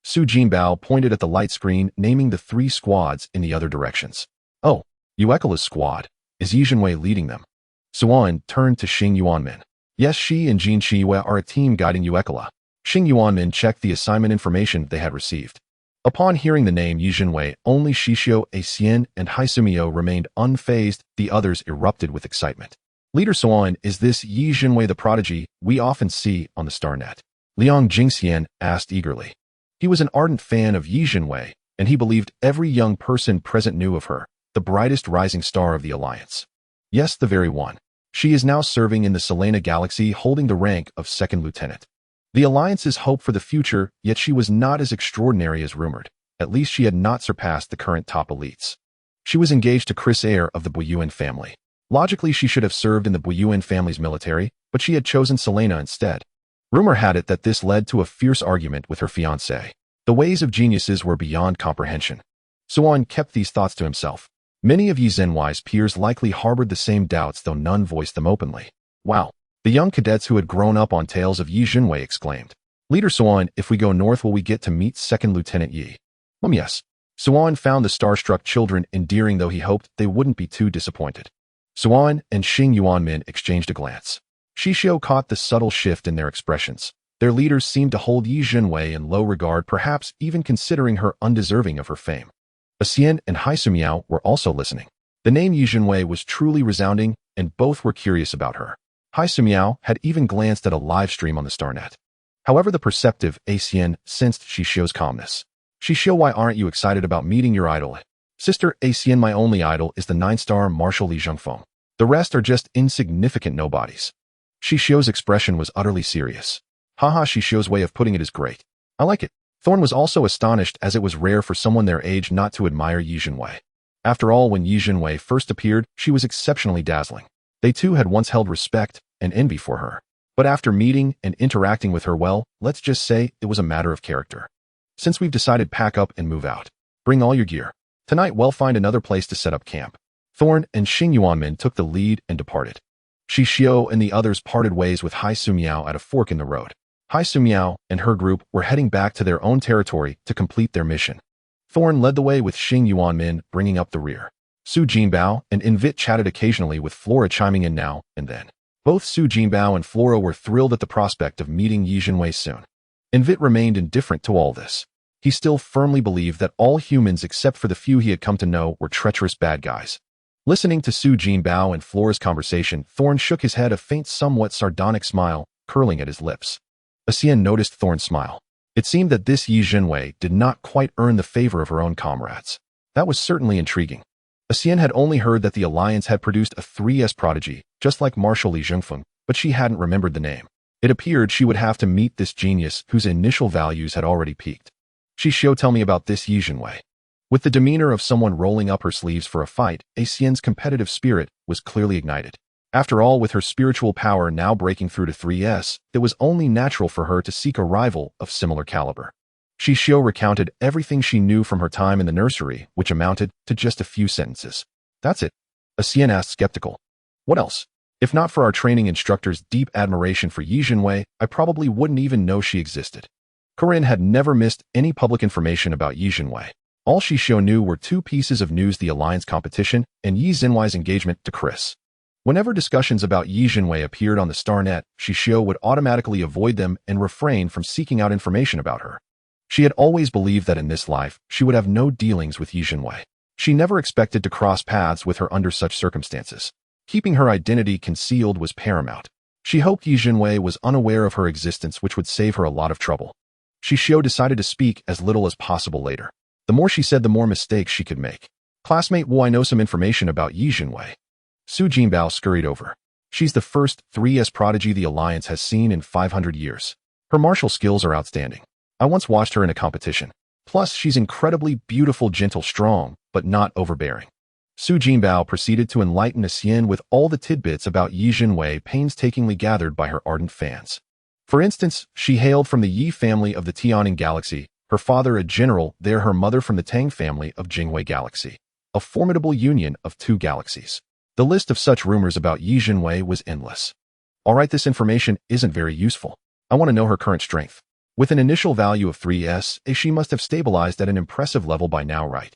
Su Jinbao pointed at the light screen, naming the 3 squads in the other directions. Oh, Uekala's squad. Is Yizhenwei leading them? Suan turned to Xing Yuanmin. Yes, she and Jin Chiwe are a team guiding Uekala. Xing Yuanmin checked the assignment information they had received. Upon hearing the name Yizhenwei, only Xixiu, Xian, and Xixiu remained unfazed. The others erupted with excitement. Leader Suan, is this Yizhenwei the prodigy we often see on the StarNet? Liang Jingxian asked eagerly. He was an ardent fan of Yizhenwei, and he believed every young person present knew of her, the brightest rising star of the Alliance. Yes, the very one. She is now serving in the Selena Galaxy, holding the rank of 2nd lieutenant. The alliance's hope for the future, yet she was not as extraordinary as rumored. At least she had not surpassed the current top elites. She was engaged to Chris Heir of the Buyuan family. Logically, she should have served in the Buyuan family's military, but she had chosen Selena instead. Rumor had it that this led to a fierce argument with her fiancé. The ways of geniuses were beyond comprehension. Suan kept these thoughts to himself. Many of Yi Zhenwei's peers likely harbored the same doubts, though none voiced them openly. Wow! The young cadets who had grown up on tales of Yi Zhenwei exclaimed. Leader Suan, if we go north, will we get to meet Second Lieutenant Yi? Yes. Suan found the starstruck children endearing, though he hoped they wouldn't be too disappointed. Suan and Xing Yuanmin exchanged a glance. Xixiu caught the subtle shift in their expressions. Their leaders seemed to hold Yi Zhenwei in low regard, perhaps even considering her undeserving of her fame. Xian and Xixiu were also listening. The name Yi Zhenwei was truly resounding, and both were curious about her. Xixiu had even glanced at a live stream on the Starnet. However, the perceptive Xian sensed Xixiu's calmness. Xixiu, why aren't you excited about meeting your idol? Sister Xian, my only idol is the 9-star Marshal Li Zhengfeng. The rest are just insignificant nobodies. Xixiu's expression was utterly serious. Haha, Xixiu's way of putting it is great. I like it. Thorn was also astonished, as it was rare for someone their age not to admire Yi Zhenwei. After all, when Yi Zhenwei first appeared, she was exceptionally dazzling. They too had once held respect and envy for her. But after meeting and interacting with her, well, let's just say it was a matter of character. Since we've decided, pack up and move out. Bring all your gear. Tonight we'll find another place to set up camp. Thorn and Xing Yuanmin took the lead and departed. Xixiu and the others parted ways with Xixiu at a fork in the road. Xixiu and her group were heading back to their own territory to complete their mission. Thorn led the way with Xing Yuanmin bringing up the rear. Su Jinbao and Invit chatted occasionally, with Flora chiming in now and then. Both Su Jinbao and Flora were thrilled at the prospect of meeting Yi Zhenwei soon. Invit remained indifferent to all this. He still firmly believed that all humans except for the few he had come to know were treacherous bad guys. Listening to Su Jinbao and Flora's conversation, Thorn shook his head, a faint, somewhat sardonic smile curling at his lips. Xian noticed Thorn's smile. It seemed that this Yi Zhenwei did not quite earn the favor of her own comrades. That was certainly intriguing. Xian had only heard that the Alliance had produced a 3S prodigy, just like Marshal Li Zhengfeng, but she hadn't remembered the name. It appeared she would have to meet this genius whose initial values had already peaked. Xixiu, tell me about this Yi Zhenwei. With the demeanor of someone rolling up her sleeves for a fight, Xian's competitive spirit was clearly ignited. After all, with her spiritual power now breaking through to 3S, it was only natural for her to seek a rival of similar caliber. Xixiu recounted everything she knew from her time in the nursery, which amounted to just a few sentences. That's it? Xian asked, skeptical. What else? If not for our training instructor's deep admiration for Yi Zhenwei, I probably wouldn't even know she existed. Corinne had never missed any public information about Yi Zhenwei. All Xixiu knew were 2 pieces of news: the Alliance competition and Yi Zhenwei's engagement to Chris. Whenever discussions about Yi Zhenwei appeared on the Starnet, Xixiu would automatically avoid them and refrain from seeking out information about her. She had always believed that in this life, she would have no dealings with Yi Zhenwei. She never expected to cross paths with her under such circumstances. Keeping her identity concealed was paramount. She hoped Yi Zhenwei was unaware of her existence, which would save her a lot of trouble. Xixiu decided to speak as little as possible later. The more she said, the more mistakes she could make. Classmate, will I know some information about Yi Zhenwei? Su Jinbao scurried over. She's the first 3S prodigy the Alliance has seen in 500 years. Her martial skills are outstanding. I once watched her in a competition. Plus, she's incredibly beautiful, gentle, strong, but not overbearing. Su Jinbao proceeded to enlighten Xian with all the tidbits about Yi Zhenwei painstakingly gathered by her ardent fans. For instance, she hailed from the Yi family of the Tianing Galaxy, her father a general there, her mother from the Tang family of Jinghui Galaxy. A formidable union of 2 galaxies. The list of such rumors about Yi Zhenwei was endless. Alright, this information isn't very useful. I want to know her current strength. With an initial value of 3S, she must have stabilized at an impressive level by now, right?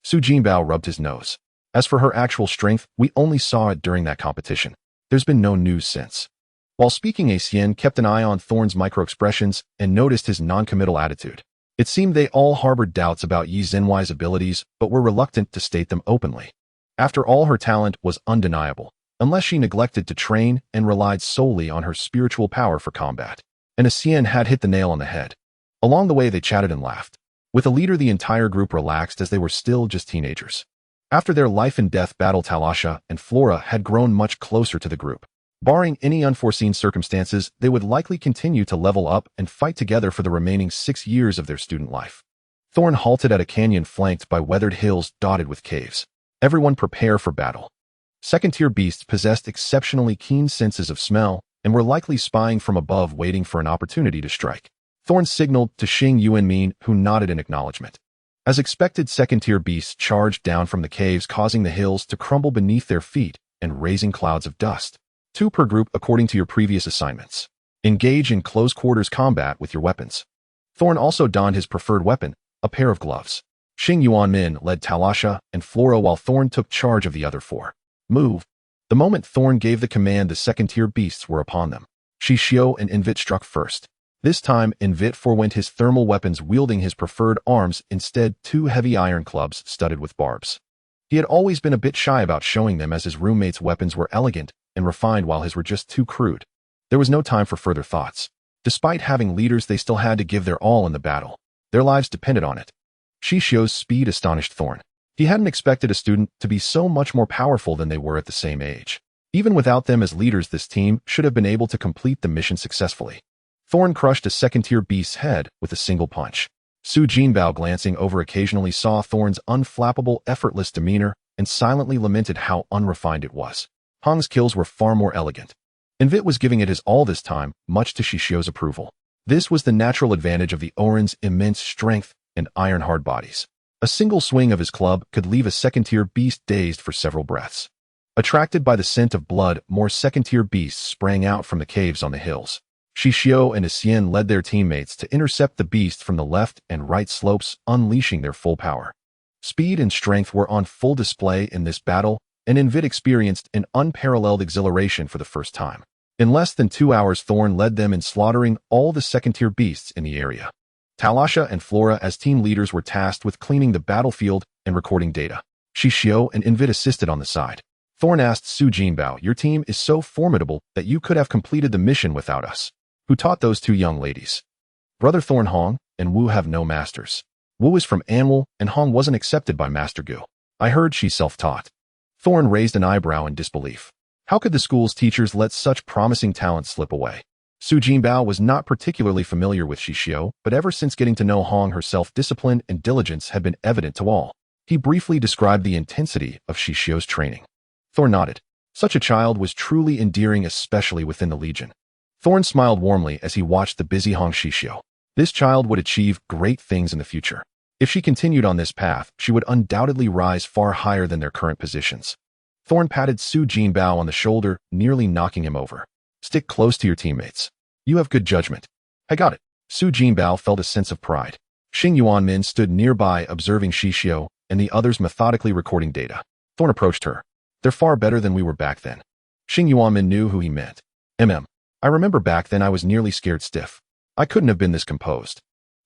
Su Jinbao rubbed his nose. As for her actual strength, we only saw it during that competition. There's been no news since. While speaking, Xian kept an eye on Thorn's micro-expressions and noticed his non-committal attitude. It seemed they all harbored doubts about Yi Zhenwei's abilities, but were reluctant to state them openly. After all, her talent was undeniable, unless she neglected to train and relied solely on her spiritual power for combat. And Xian had hit the nail on the head. Along the way, they chatted and laughed. With a leader, the entire group relaxed, as they were still just teenagers. After their life-and-death battle, Talasha and Flora had grown much closer to the group. Barring any unforeseen circumstances, they would likely continue to level up and fight together for the remaining 6 years of their student life. Thorn halted at a canyon flanked by weathered hills dotted with caves. Everyone prepare for battle. Second-tier beasts possessed exceptionally keen senses of smell and were likely spying from above waiting for an opportunity to strike. Thorn signaled to Xing Yuanmin, who nodded in acknowledgement. As expected, second-tier beasts charged down from the caves, causing the hills to crumble beneath their feet and raising clouds of dust. 2 per group according to your previous assignments. Engage in close-quarters combat with your weapons. Thorn also donned his preferred weapon, a pair of gloves. Xing Yuanmin led Talasha and Flora while Thorn took charge of the other 4. Move. The moment Thorn gave the command, the second-tier beasts were upon them. Xixiu and Invit struck first. This time, Invit forewent his thermal weapons, wielding his preferred arms, instead 2 heavy iron clubs studded with barbs. He had always been a bit shy about showing them, as his roommates' weapons were elegant and refined while his were just too crude. There was no time for further thoughts. Despite having leaders, they still had to give their all in the battle. Their lives depended on it. Xixiu's speed astonished Thorn. He hadn't expected a student to be so much more powerful than they were at the same age. Even without them as leaders, this team should have been able to complete the mission successfully. Thorn crushed a second-tier beast's head with a single punch. Su Jinbao, glancing over occasionally, saw Thorn's unflappable, effortless demeanor and silently lamented how unrefined it was. Hong's kills were far more elegant. Invit was giving it his all this time, much to Xixiu's approval. This was the natural advantage of the Orin's immense strength and iron-hard bodies. A single swing of his club could leave a second-tier beast dazed for several breaths. Attracted by the scent of blood, more second-tier beasts sprang out from the caves on the hills. Xixiu and Xian led their teammates to intercept the beast from the left and right slopes, unleashing their full power. Speed and strength were on full display in this battle, and Invit experienced an unparalleled exhilaration for the first time. In less than 2 hours, Thorn led them in slaughtering all the second-tier beasts in the area. Talasha and Flora, as team leaders, were tasked with cleaning the battlefield and recording data. Xixiu and Invit assisted on the side. Thorn asked Su Jinbao, "Your team is so formidable that you could have completed the mission without us. Who taught those 2 young ladies?" "Brother Thorn, Hong and Wu have no masters. Wu is from Anwal, and Hong wasn't accepted by Master Gu. I heard she's self-taught." Thorn raised an eyebrow in disbelief. How could the school's teachers let such promising talent slip away? Su Jinbao was not particularly familiar with Xixiu, but ever since getting to know Hong, her self-discipline and diligence had been evident to all. He briefly described the intensity of Xixiu's training. Thorn nodded. Such a child was truly endearing, especially within the Legion. Thorn smiled warmly as he watched the busy Hong Xixiu. This child would achieve great things in the future. If she continued on this path, she would undoubtedly rise far higher than their current positions. Thorn patted Su Jinbao on the shoulder, nearly knocking him over. "Stick close to your teammates. You have good judgment." "I got it." Su Jinbao felt a sense of pride. Xing Yuanmin stood nearby, observing Xixiu and the others methodically recording data. Thorn approached her. "They're far better than we were back then." Xing Yuanmin knew who he meant. I remember back then I was nearly scared stiff. I couldn't have been this composed."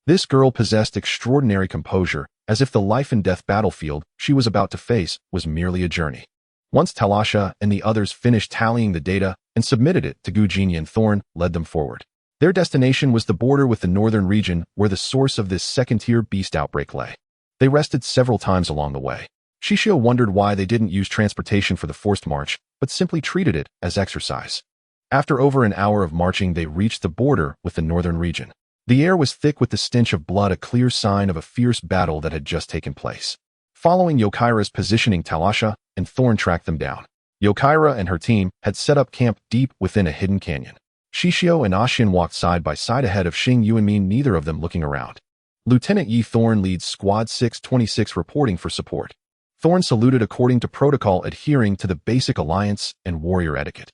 This girl possessed extraordinary composure, as if the life-and-death battlefield she was about to face was merely a journey. Once Talasha and the others finished tallying the data and submitted it to Gu Jinyan, Thorn led them forward. Their destination was the border with the northern region, where the source of this second-tier beast outbreak lay. They rested several times along the way. Xixiu wondered why they didn't use transportation for the forced march, but simply treated it as exercise. After over an hour of marching, they reached the border with the northern region. The air was thick with the stench of blood, a clear sign of a fierce battle that had just taken place. Following Yokaira's positioning, Talasha and Thorn tracked them down. Yokaira and her team had set up camp deep within a hidden canyon. Xixiu and Ashian walked side by side ahead of Xing Yuanmin, neither of them looking around. Lieutenant Yi, Thorn leads Squad 626, reporting for support. Thorn saluted according to protocol, adhering to the basic alliance and warrior etiquette.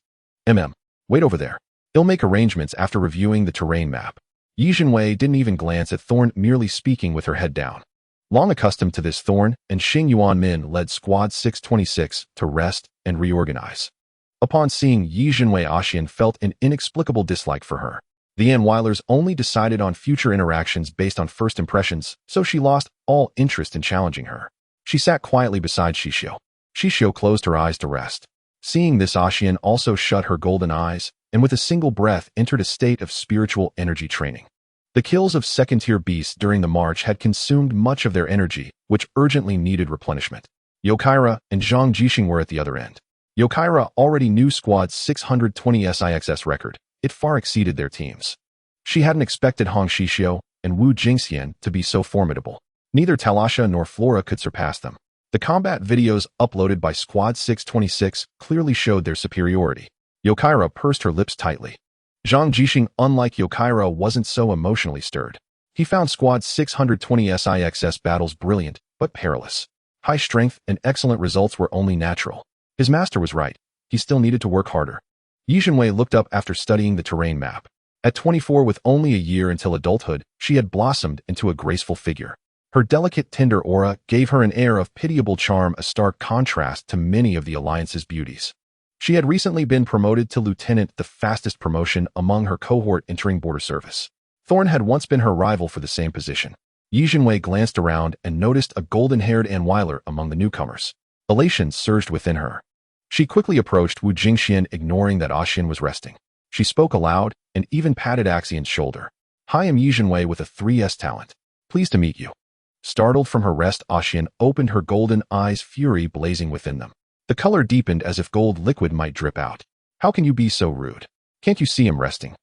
Wait over there. He'll make arrangements after reviewing the terrain map." Yi Jinwei didn't even glance at Thorn, merely speaking with her head down. Long accustomed to this, Thorn and Xing Yuanmin led Squad 626 to rest and reorganize. Upon seeing Yi Jinwei, Ashian felt an inexplicable dislike for her. The Anweilers only decided on future interactions based on first impressions, so she lost all interest in challenging her. She sat quietly beside Xixiu. Xixiu closed her eyes to rest. Seeing this, Ashian also shut her golden eyes, and with a single breath entered a state of spiritual energy training. The kills of second-tier beasts during the march had consumed much of their energy, which urgently needed replenishment. Yokaira and Zhang Jixing were at the other end. Yokaira already knew Squad's 620 SIXS record. It far exceeded their team's. She hadn't expected Hong Xixiu and Wu Jingxian to be so formidable. Neither Talasha nor Flora could surpass them. The combat videos uploaded by Squad 626 clearly showed their superiority. Yokaira pursed her lips tightly. Zhang Jixing, unlike Yokaira, wasn't so emotionally stirred. He found Squad 620 SIXS battles brilliant, but perilous. High strength and excellent results were only natural. His master was right. He still needed to work harder. Yi Zhenwei looked up after studying the terrain map. At 24, with only a year until adulthood, she had blossomed into a graceful figure. Her delicate, tender aura gave her an air of pitiable charm, a stark contrast to many of the Alliance's beauties. She had recently been promoted to lieutenant, the fastest promotion among her cohort entering border service. Thorn had once been her rival for the same position. Yi Zhenwei glanced around and noticed a golden-haired Anweiler among the newcomers. Elation surged within her. She quickly approached Wu Jingxian, ignoring that Axian was resting. She spoke aloud and even patted Axian's shoulder. "Hi, I'm Yi Zhenwei with a 3S talent. Pleased to meet you." Startled from her rest, Axian opened her golden eyes, fury blazing within them. The color deepened as if gold liquid might drip out. "How can you be so rude? Can't you see him resting?"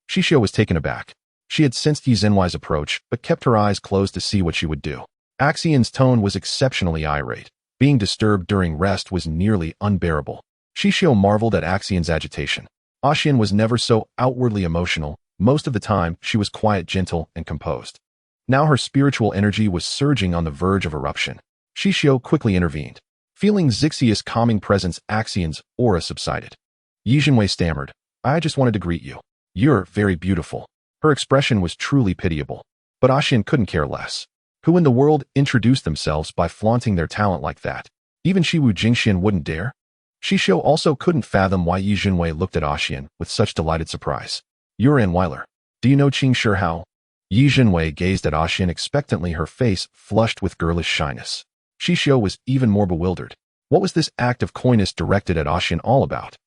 Xixiu was taken aback. She had sensed Yi Zhenwei's approach, but kept her eyes closed to see what she would do. Axian's tone was exceptionally irate. Being disturbed during rest was nearly unbearable. Xixiu marveled at Axian's agitation. Axian was never so outwardly emotional. Most of the time, she was quiet, gentle, and composed. Now her spiritual energy was surging on the verge of eruption. Xixiu quickly intervened. Feeling Xixiu's calming presence, Axian's aura subsided. Yi Zhenwei stammered, "I just wanted to greet you. You're very beautiful." Her expression was truly pitiable. But Axian couldn't care less. Who in the world introduced themselves by flaunting their talent like that? Even Wu Jingxian wouldn't dare. Xixiu also couldn't fathom why Yi Zhenwei looked at Axian with such delighted surprise. "You're Anweiler. Do you know Qing Shi Hao?" Yi Zhenwei gazed at Axian expectantly, her face flushed with girlish shyness. Xixiu was even more bewildered. What was this act of coyness directed at Axian all about?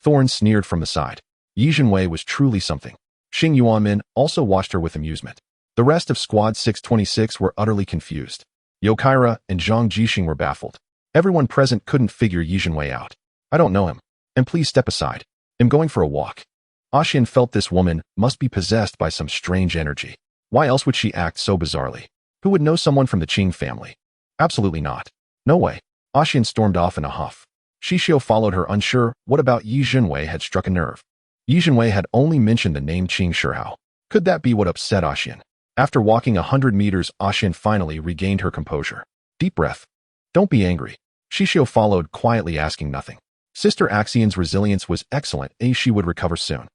Thorn sneered from the side. Yi Zhenwei was truly something. Xing Yuanmin also watched her with amusement. The rest of Squad 626 were utterly confused. Yokaira and Zhang Jixing were baffled. Everyone present couldn't figure Yi Zhenwei out. "I don't know him. And please step aside. I'm going for a walk." Axian felt this woman must be possessed by some strange energy. Why else would she act so bizarrely? Who would know someone from the Qing family? Absolutely not. No way. Axian stormed off in a huff. Xixiu followed her, unsure. What about Yi Zhenwei had struck a nerve? Yi Zhenwei had only mentioned the name Qing Shi Hao. Could that be what upset Axian? After walking 100 meters, Axian finally regained her composure. Deep breath. "Don't be angry." Xixiu followed, quietly asking nothing. Sister Axian's resilience was excellent, and she would recover soon.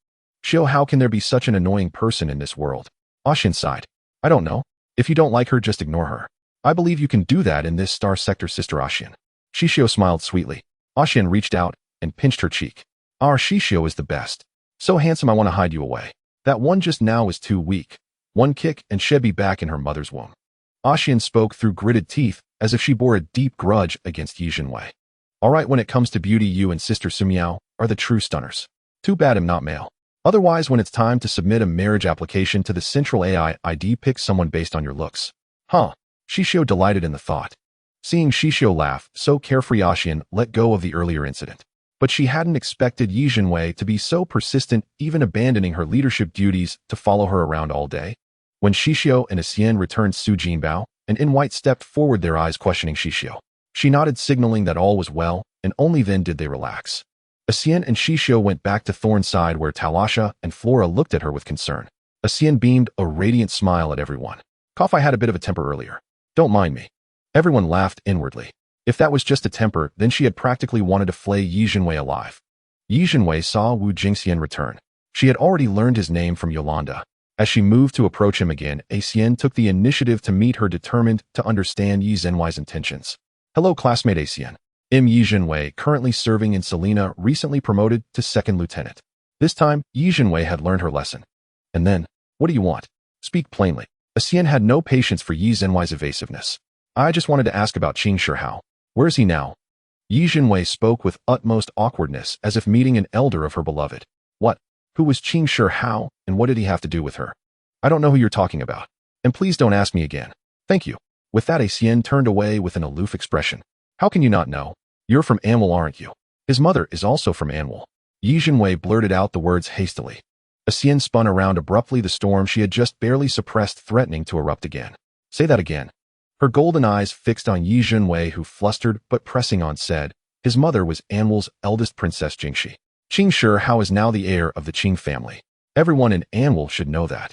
"Xiu, how can there be such an annoying person in this world?" Axian sighed. "I don't know. If you don't like her, just ignore her. I believe you can do that in this star sector, Sister Axian." Xixiu smiled sweetly. Axian reached out and pinched her cheek. "Our Xixiu is the best. So handsome, I want to hide you away. That one just now is too weak. One kick and she'd be back in her mother's womb." Axian spoke through gritted teeth, as if she bore a deep grudge against Yi Zhenwei. "All right, when it comes to beauty, you and Sister Sumiao are the true stunners. Too bad I'm not male. Otherwise, when it's time to submit a marriage application to the central AI ID, pick someone based on your looks." "Huh." Xixiu delighted in the thought. Seeing Xixiu laugh, so carefree, Axian let go of the earlier incident. But she hadn't expected Yi Zhenwei to be so persistent, even abandoning her leadership duties to follow her around all day. When Xixiu and Axian returned, Su Jinbao and In White stepped forward, their eyes questioning Xixiu. She nodded, signaling that all was well, and only then did they relax. Axian and Xixiu went back to Thorn's side, where Talasha and Flora looked at her with concern. Axian beamed a radiant smile at everyone. "I had a bit of a temper earlier. Don't mind me." Everyone laughed inwardly. If that was just a temper, then she had practically wanted to flay Yi Zhenwei alive. Yi Zhenwei saw Wu Jingxian return. She had already learned his name from Yolanda. As she moved to approach him again, Axian took the initiative to meet her, determined to understand Yi Zhenwei's intentions. "Hello, classmate Axian. I'm Yi Zhenwei, currently serving in Selena, recently promoted to second lieutenant." This time, Yi Zhenwei had learned her lesson. "And then, what do you want? Speak plainly." Axian had no patience for Yi Zhenwei's evasiveness. "I just wanted to ask about Qing Shi Hao. Where is he now?" Yi Zhenwei spoke with utmost awkwardness, as if meeting an elder of her beloved. "What? Who was Qing Shi Hao, and what did he have to do with her?" "I don't know who you're talking about. And please don't ask me again." "Thank you." With that, Axian turned away with an aloof expression. "How can you not know? You're from Amwell, aren't you?" His mother is also from Anwal. Yi Jinwei blurted out the words hastily. Xian spun around abruptly, the storm she had just barely suppressed threatening to erupt again. Say that again. Her golden eyes fixed on Yi Jinwei, who flustered but pressing on said, his mother was Anwal's eldest princess Jingxi. Qing Shi Hao is now the heir of the Qing family. Everyone in Anwal should know that.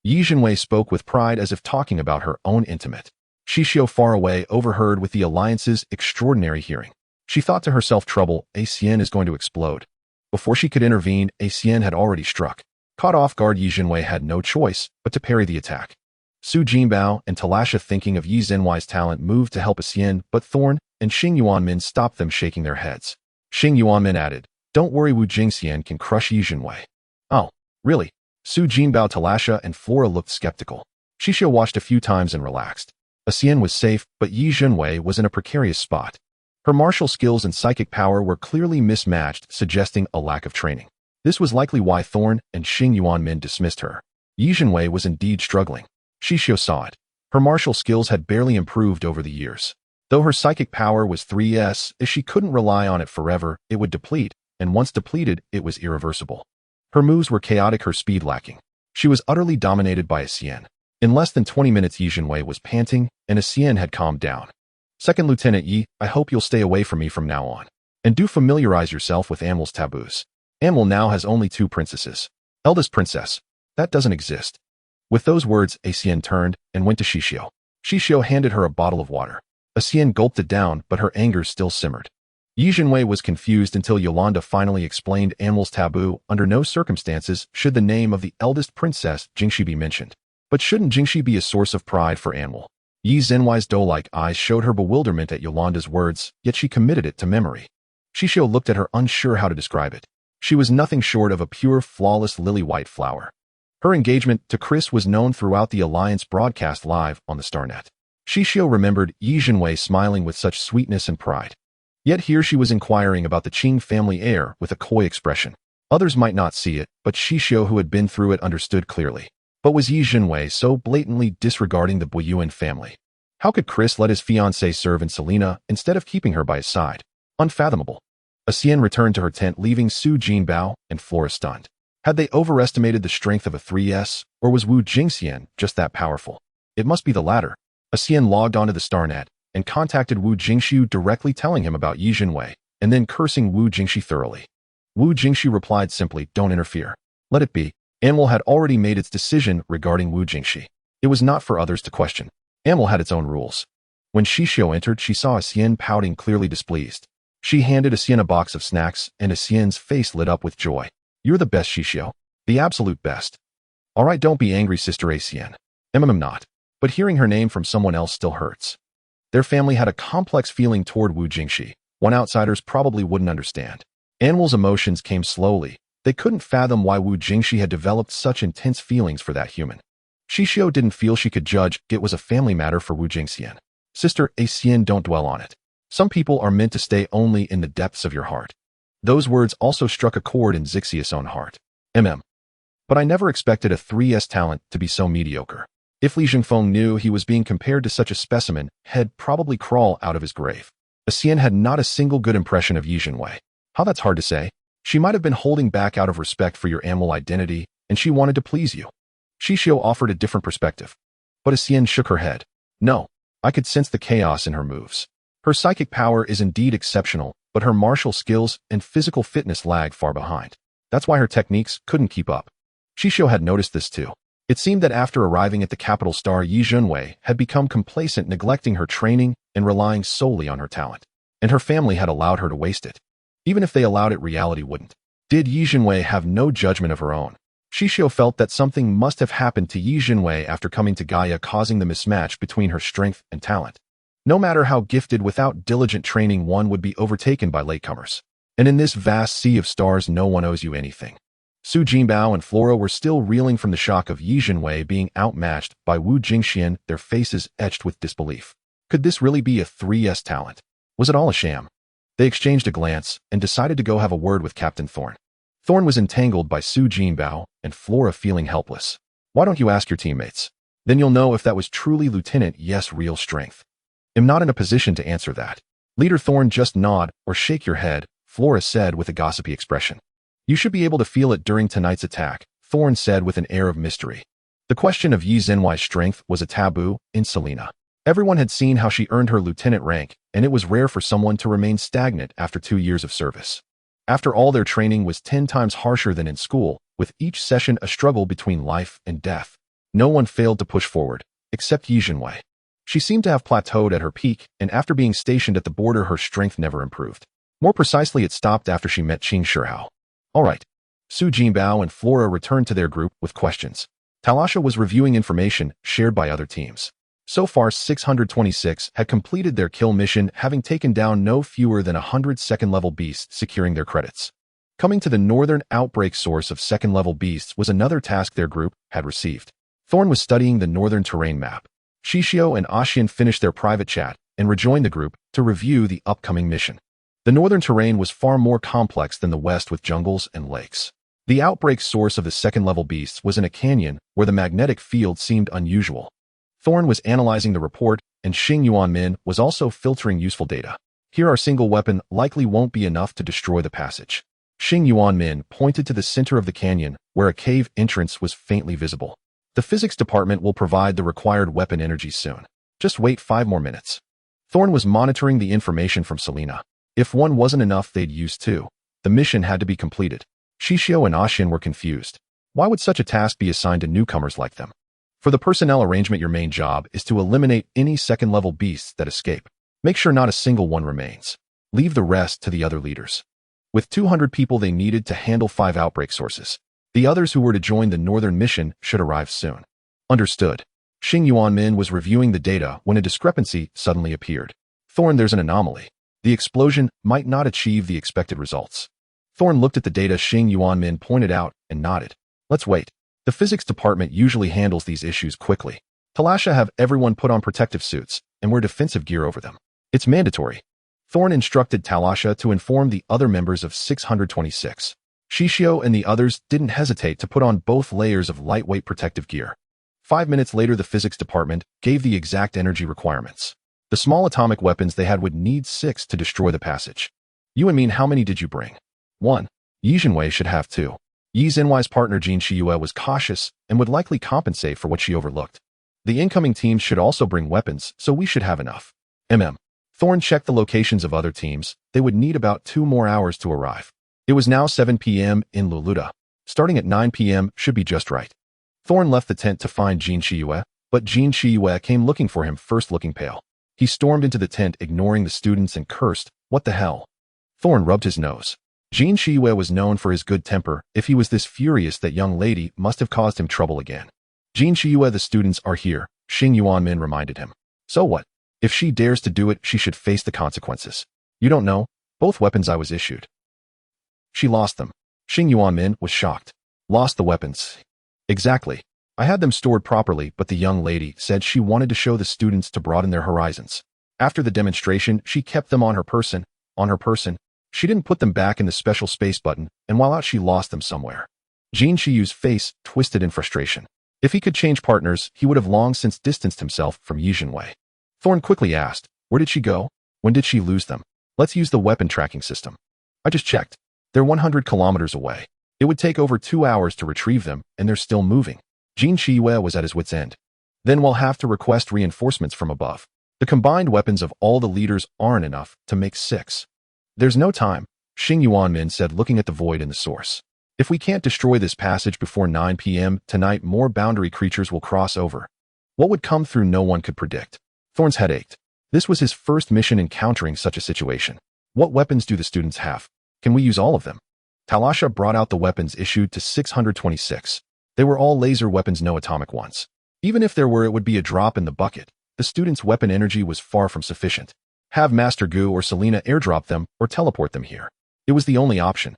Yi Jinwei spoke with pride as if talking about her own intimate. Xixiu far away overheard with the alliance's extraordinary hearing. She thought to herself, trouble, Xian is going to explode. Before she could intervene, Xian had already struck. Caught off guard, Yi Jinwei had no choice but to parry the attack. Su Jinbao and Talasha, thinking of Yi Zhenwei's talent, moved to help Xian, but Thorn and Xing Yuanmin stopped them, shaking their heads. Xing Yuanmin added, don't worry, Wu Jingxian can crush Yi Jinwei. Oh, really? Su Jinbao, Talasha, and Flora looked skeptical. Xixiu watched a few times and relaxed. Xian was safe, but Yi Jinwei was in a precarious spot. Her martial skills and psychic power were clearly mismatched, suggesting a lack of training. This was likely why Thorn and Xing Yuanmin dismissed her. Yi Jinwei was indeed struggling. Xixiu saw it. Her martial skills had barely improved over the years. Though her psychic power was 3S, if she couldn't rely on it forever, it would deplete, and once depleted, it was irreversible. Her moves were chaotic, her speed lacking. She was utterly dominated by Xian. In less than 20 minutes, Yi Jinwei was panting, and Xian had calmed down. Second Lieutenant Yi, I hope you'll stay away from me from now on. And do familiarize yourself with Anwal's taboos. Anwal now has only 2 princesses. Eldest princess. That doesn't exist. With those words, Xian turned and went to Xixiu. Xixiu handed her a bottle of water. Xian gulped it down, but her anger still simmered. Yi Jinwei was confused until Yolanda finally explained Anwal's taboo. Under no circumstances should the name of the eldest princess, Jingxi, be mentioned. But shouldn't Jingxi be a source of pride for Anwal? Yi Zhenwei's doe-like eyes showed her bewilderment at Yolanda's words, yet she committed it to memory. Xixiu looked at her, unsure how to describe it. She was nothing short of a pure, flawless lily-white flower. Her engagement to Chris was known throughout the Alliance, broadcast live on the Starnet. Xixiu remembered Yi Jinwei smiling with such sweetness and pride. Yet here she was inquiring about the Qing family heir with a coy expression. Others might not see it, but Xixiu, who had been through it, understood clearly. But was Yi Jinwei so blatantly disregarding the Buyuan family? How could Chris let his fiancée serve in Selena instead of keeping her by his side? Unfathomable. Xian returned to her tent, leaving Su Jinbao and Flora stunned. Had they overestimated the strength of a 3S, or was Wu Jingxian just that powerful? It must be the latter. Xian logged onto the Starnet and contacted Wu Jingxiu, directly telling him about Yi Jinwei, and then cursing Wu Jingxi thoroughly. Wu Jingxi replied simply, don't interfere. Let it be. Anwal had already made its decision regarding Wu Jingxi. It was not for others to question. Anwal had its own rules. When Xixiu entered, she saw Xian pouting, clearly displeased. She handed Xian a box of snacks, and Xian's face lit up with joy. You're the best, Xixiu. The absolute best. All right, don't be angry, Sister Xian. Not. But hearing her name from someone else still hurts. Their family had a complex feeling toward Wu Jingxi, one outsiders probably wouldn't understand. Anwal's emotions came slowly. They couldn't fathom why Wu Jingxi had developed such intense feelings for that human. Xixiu didn't feel she could judge. It was a family matter for Wu Jingxian. Sister Xian, don't dwell on it. Some people are meant to stay only in the depths of your heart. Those words also struck a chord in Xixiu's own heart. But I never expected a 3S talent to be so mediocre. If Li Jingfeng knew he was being compared to such a specimen, he'd probably crawl out of his grave. Xian had not a single good impression of Yi Jinwei. How that's hard to say. She might have been holding back out of respect for your Anwal identity, and she wanted to please you. Xixiu offered a different perspective. But Xian shook her head. No, I could sense the chaos in her moves. Her psychic power is indeed exceptional, but her martial skills and physical fitness lag far behind. That's why her techniques couldn't keep up. Xixiu had noticed this too. It seemed that after arriving at the capital star, Yi Jinwei had become complacent, neglecting her training and relying solely on her talent. And her family had allowed her to waste it. Even if they allowed it, reality wouldn't. Did Yi Jinwei have no judgment of her own? Xixiu felt that something must have happened to Yi Jinwei after coming to Gaia, causing the mismatch between her strength and talent. No matter how gifted, without diligent training, one would be overtaken by latecomers. And in this vast sea of stars, no one owes you anything. Su Jinbao and Flora were still reeling from the shock of Yi Jinwei being outmatched by Wu Jingxian, their faces etched with disbelief. Could this really be a 3S talent? Was it all a sham? They exchanged a glance and decided to go have a word with Captain Thorn. Thorn was entangled by Su Jinbao and Flora, feeling helpless. Why don't you ask your teammates? Then you'll know if that was truly Lieutenant Yes' real strength. I'm not in a position to answer that. Leader Thorn, just nod or shake your head. Flora said with a gossipy expression. You should be able to feel it during tonight's attack, Thorn said with an air of mystery. The question of Yi Zhenwai's strength was a taboo in Selena. Everyone had seen how she earned her lieutenant rank, and it was rare for someone to remain stagnant after 2 years of service. After all, their training was 10 times harsher than in school, with each session a struggle between life and death. No one failed to push forward, except Yi Zhenwei. She seemed to have plateaued at her peak, and after being stationed at the border, her strength never improved. More precisely, it stopped after she met Qing Shihao. All right. Su Jinbao and Flora returned to their group with questions. Talasha was reviewing information shared by other teams. So far, 626 had completed their kill mission, having taken down no fewer than 100 second-level beasts, securing their credits. Coming to the northern outbreak source of second-level beasts was another task their group had received. Thorn was studying the northern terrain map. Xixiu and Ashian finished their private chat and rejoined the group to review the upcoming mission. The northern terrain was far more complex than the west, with jungles and lakes. The outbreak source of the second-level beasts was in a canyon where the magnetic field seemed unusual. Thorn was analyzing the report, and Xing Yuanmin was also filtering useful data. Here, our single weapon likely won't be enough to destroy the passage. Xing Yuanmin pointed to the center of the canyon, where a cave entrance was faintly visible. The physics department will provide the required weapon energy soon. Just wait 5 more minutes. Thorn was monitoring the information from Selena. If one wasn't enough, they'd use 2. The mission had to be completed. Xixiu and Ashian were confused. Why would such a task be assigned to newcomers like them? For the personnel arrangement, your main job is to eliminate any second-level beasts that escape. Make sure not a single one remains. Leave the rest to the other leaders. With 200 people, they needed to handle 5 outbreak sources. The others who were to join the northern mission should arrive soon. Understood. Xing Yuanmin was reviewing the data when a discrepancy suddenly appeared. Thorn, there's an anomaly. The explosion might not achieve the expected results. Thorn looked at the data Xing Yuanmin pointed out and nodded. Let's wait. The physics department usually handles these issues quickly. Talasha have everyone put on protective suits and wear defensive gear over them. It's mandatory. Thorn instructed Talasha to inform the other members of 626. Xixiu and the others didn't hesitate to put on both layers of lightweight protective gear. 5 minutes later, the physics department gave the exact energy requirements. The small atomic weapons they had would need 6 to destroy the passage. You and me, how many did you bring? 1. Yi Zhenwei should have 2. Yi Zhenwei's partner Jin Shiyue was cautious and would likely compensate for what she overlooked. The incoming teams should also bring weapons, so we should have enough. Thorn checked the locations of other teams. They would need about 2 more hours to arrive. It was now 7 p.m. in Luluda. Starting at 9 p.m. should be just right. Thorn left the tent to find Jin Shiyue, but Jin Shiyue came looking for him first, looking pale. He stormed into the tent, ignoring the students, and cursed, "What the hell?" Thorn rubbed his nose. Jin Shiyue was known for his good temper. If he was this furious, that young lady must have caused him trouble again. Jin Shiyue, the students are here, Xing Yuanmin reminded him. So what? If she dares to do it, she should face the consequences. You don't know? Both weapons I was issued. She lost them. Xing Yuanmin was shocked. Lost the weapons? Exactly. I had them stored properly, but the young lady said she wanted to show the students to broaden their horizons. After the demonstration, she kept them on her person. She didn't put them back in the special space button, and while out she lost them somewhere. Jin Shiyu's face twisted in frustration. If he could change partners, he would have long since distanced himself from Yi Zhenwei. Thorn quickly asked, where did she go? When did she lose them? Let's use the weapon tracking system. I just checked. They're 100 kilometers away. It would take over 2 hours to retrieve them, and they're still moving. Jin Shiyue was at his wit's end. Then we'll have to request reinforcements from above. The combined weapons of all the leaders aren't enough to make 6. There's no time, Xing Yuanmin said, looking at the void in the source. If we can't destroy this passage before 9 p.m. tonight, more boundary creatures will cross over. What would come through no one could predict. Thorn's head ached. This was his first mission encountering such a situation. What weapons do the students have? Can we use all of them? Talasha brought out the weapons issued to 626. They were all laser weapons, no atomic ones. Even if there were, it would be a drop in the bucket. The students' weapon energy was far from sufficient. Have Master Gu or Selena airdrop them or teleport them here. It was the only option.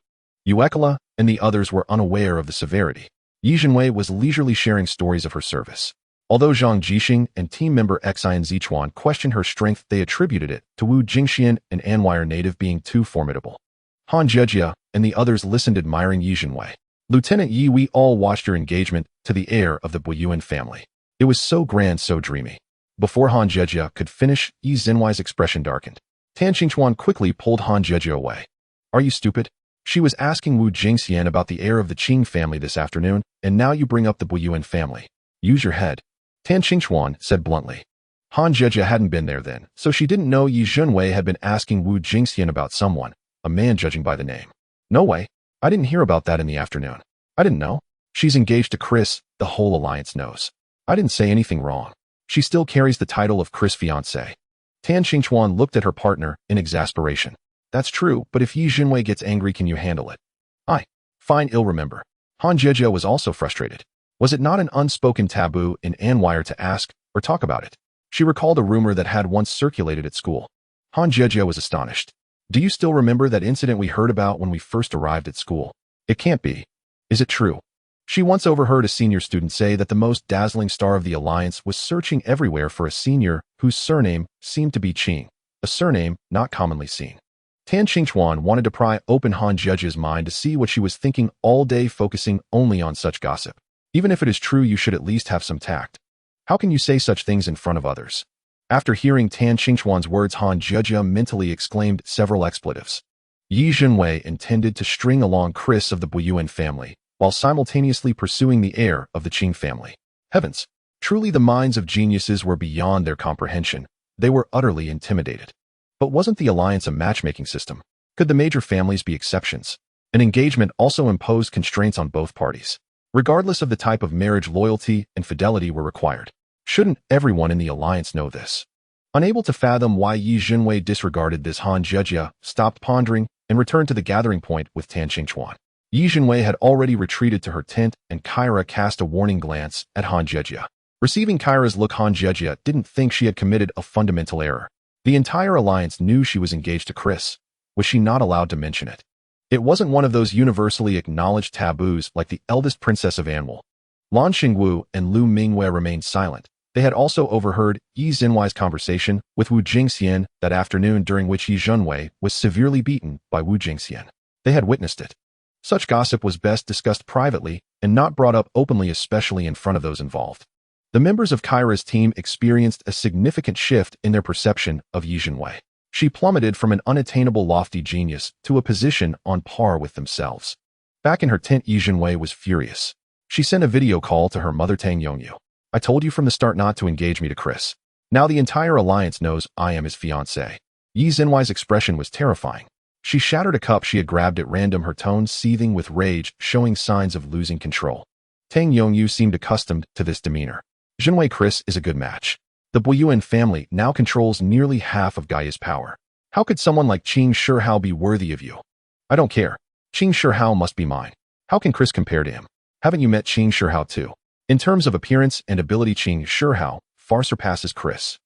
Uekala and the others were unaware of the severity. Yi Zhenwei was leisurely sharing stories of her service. Although Zhang Jixing and team member Xian Zichuan questioned her strength, they attributed it to Wu Jingxian and Anwire native being too formidable. Han Jejia and the others listened, admiring Yi Zhenwei. Lieutenant Yi, we all watched her engagement to the heir of the Buyuan family. It was so grand, so dreamy. Before Han Jejia could finish, Yi Zhenwei's expression darkened. Tan Xingchuan quickly pulled Han Jejia away. Are you stupid? She was asking Wu Jingxian about the heir of the Qing family this afternoon, and now you bring up the Buyuan family. Use your head. Tan Qingchuan said bluntly. Han Jejia hadn't been there then, so she didn't know Yi Zhenwei had been asking Wu Jingxian about someone, a man judging by the name. No way. I didn't hear about that in the afternoon. I didn't know. She's engaged to Chris, the whole alliance knows. I didn't say anything wrong. She still carries the title of Chris' fiancé. Tan Qingchuan looked at her partner in exasperation. That's true, but if Yi Zhenwei gets angry, can you handle it? Fine, I'll remember. Han Jejia was also frustrated. Was it not an unspoken taboo in Anwire to ask or talk about it? She recalled a rumor that had once circulated at school. Han Jejia was astonished. Do you still remember that incident we heard about when we first arrived at school? It can't be. Is it true? She once overheard a senior student say that the most dazzling star of the Alliance was searching everywhere for a senior whose surname seemed to be Qing, a surname not commonly seen. Tan Qingchuan wanted to pry open Han Jejia's mind to see what she was thinking all day, focusing only on such gossip. Even if it is true, you should at least have some tact. How can you say such things in front of others? After hearing Tan Qingchuan's words, Han Jejia mentally exclaimed several expletives. Yi Zhenwei intended to string along Chris of the Buyuan family, while simultaneously pursuing the heir of the Qing family. Heavens! Truly the minds of geniuses were beyond their comprehension. They were utterly intimidated. But wasn't the alliance a matchmaking system? Could the major families be exceptions? An engagement also imposed constraints on both parties. Regardless of the type of marriage, loyalty and fidelity were required. Shouldn't everyone in the alliance know this? Unable to fathom why Yi Zhenwei disregarded this, Han Jejia stopped pondering and returned to the gathering point with Tan Qingchuan. Yi Zhenwei had already retreated to her tent, and Kyra cast a warning glance at Han Jejia. Receiving Kyra's look, Han Jejia didn't think she had committed a fundamental error. The entire alliance knew she was engaged to Chris. Was she not allowed to mention it? It wasn't one of those universally acknowledged taboos like the eldest princess of Anwil. Lan Xingwu and Lu Mingwei remained silent. They had also overheard Yi Zhenwei's conversation with Wu Jingxian that afternoon, during which Yi Zhenwei was severely beaten by Wu Jingxian. They had witnessed it. Such gossip was best discussed privately and not brought up openly, especially in front of those involved. The members of Kyra's team experienced a significant shift in their perception of Yi Zhenwei. She plummeted from an unattainable lofty genius to a position on par with themselves. Back in her tent, Yi Zhenwei was furious. She sent a video call to her mother, Tang Yongyu. I told you from the start not to engage me to Chris. Now the entire alliance knows I am his fiancé. Yi Zhenwei's expression was terrifying. She shattered a cup she had grabbed at random, her tone seething with rage, showing signs of losing control. Tang Yongyu seemed accustomed to this demeanor. Zhenwei Chris is a good match. The Buyuan family now controls nearly half of Gaia's power. How could someone like Qing Shihao be worthy of you? I don't care. Qing Shihao must be mine. How can Chris compare to him? Haven't you met Qing Shihao too? In terms of appearance and ability, Qing Shihao far surpasses Chris.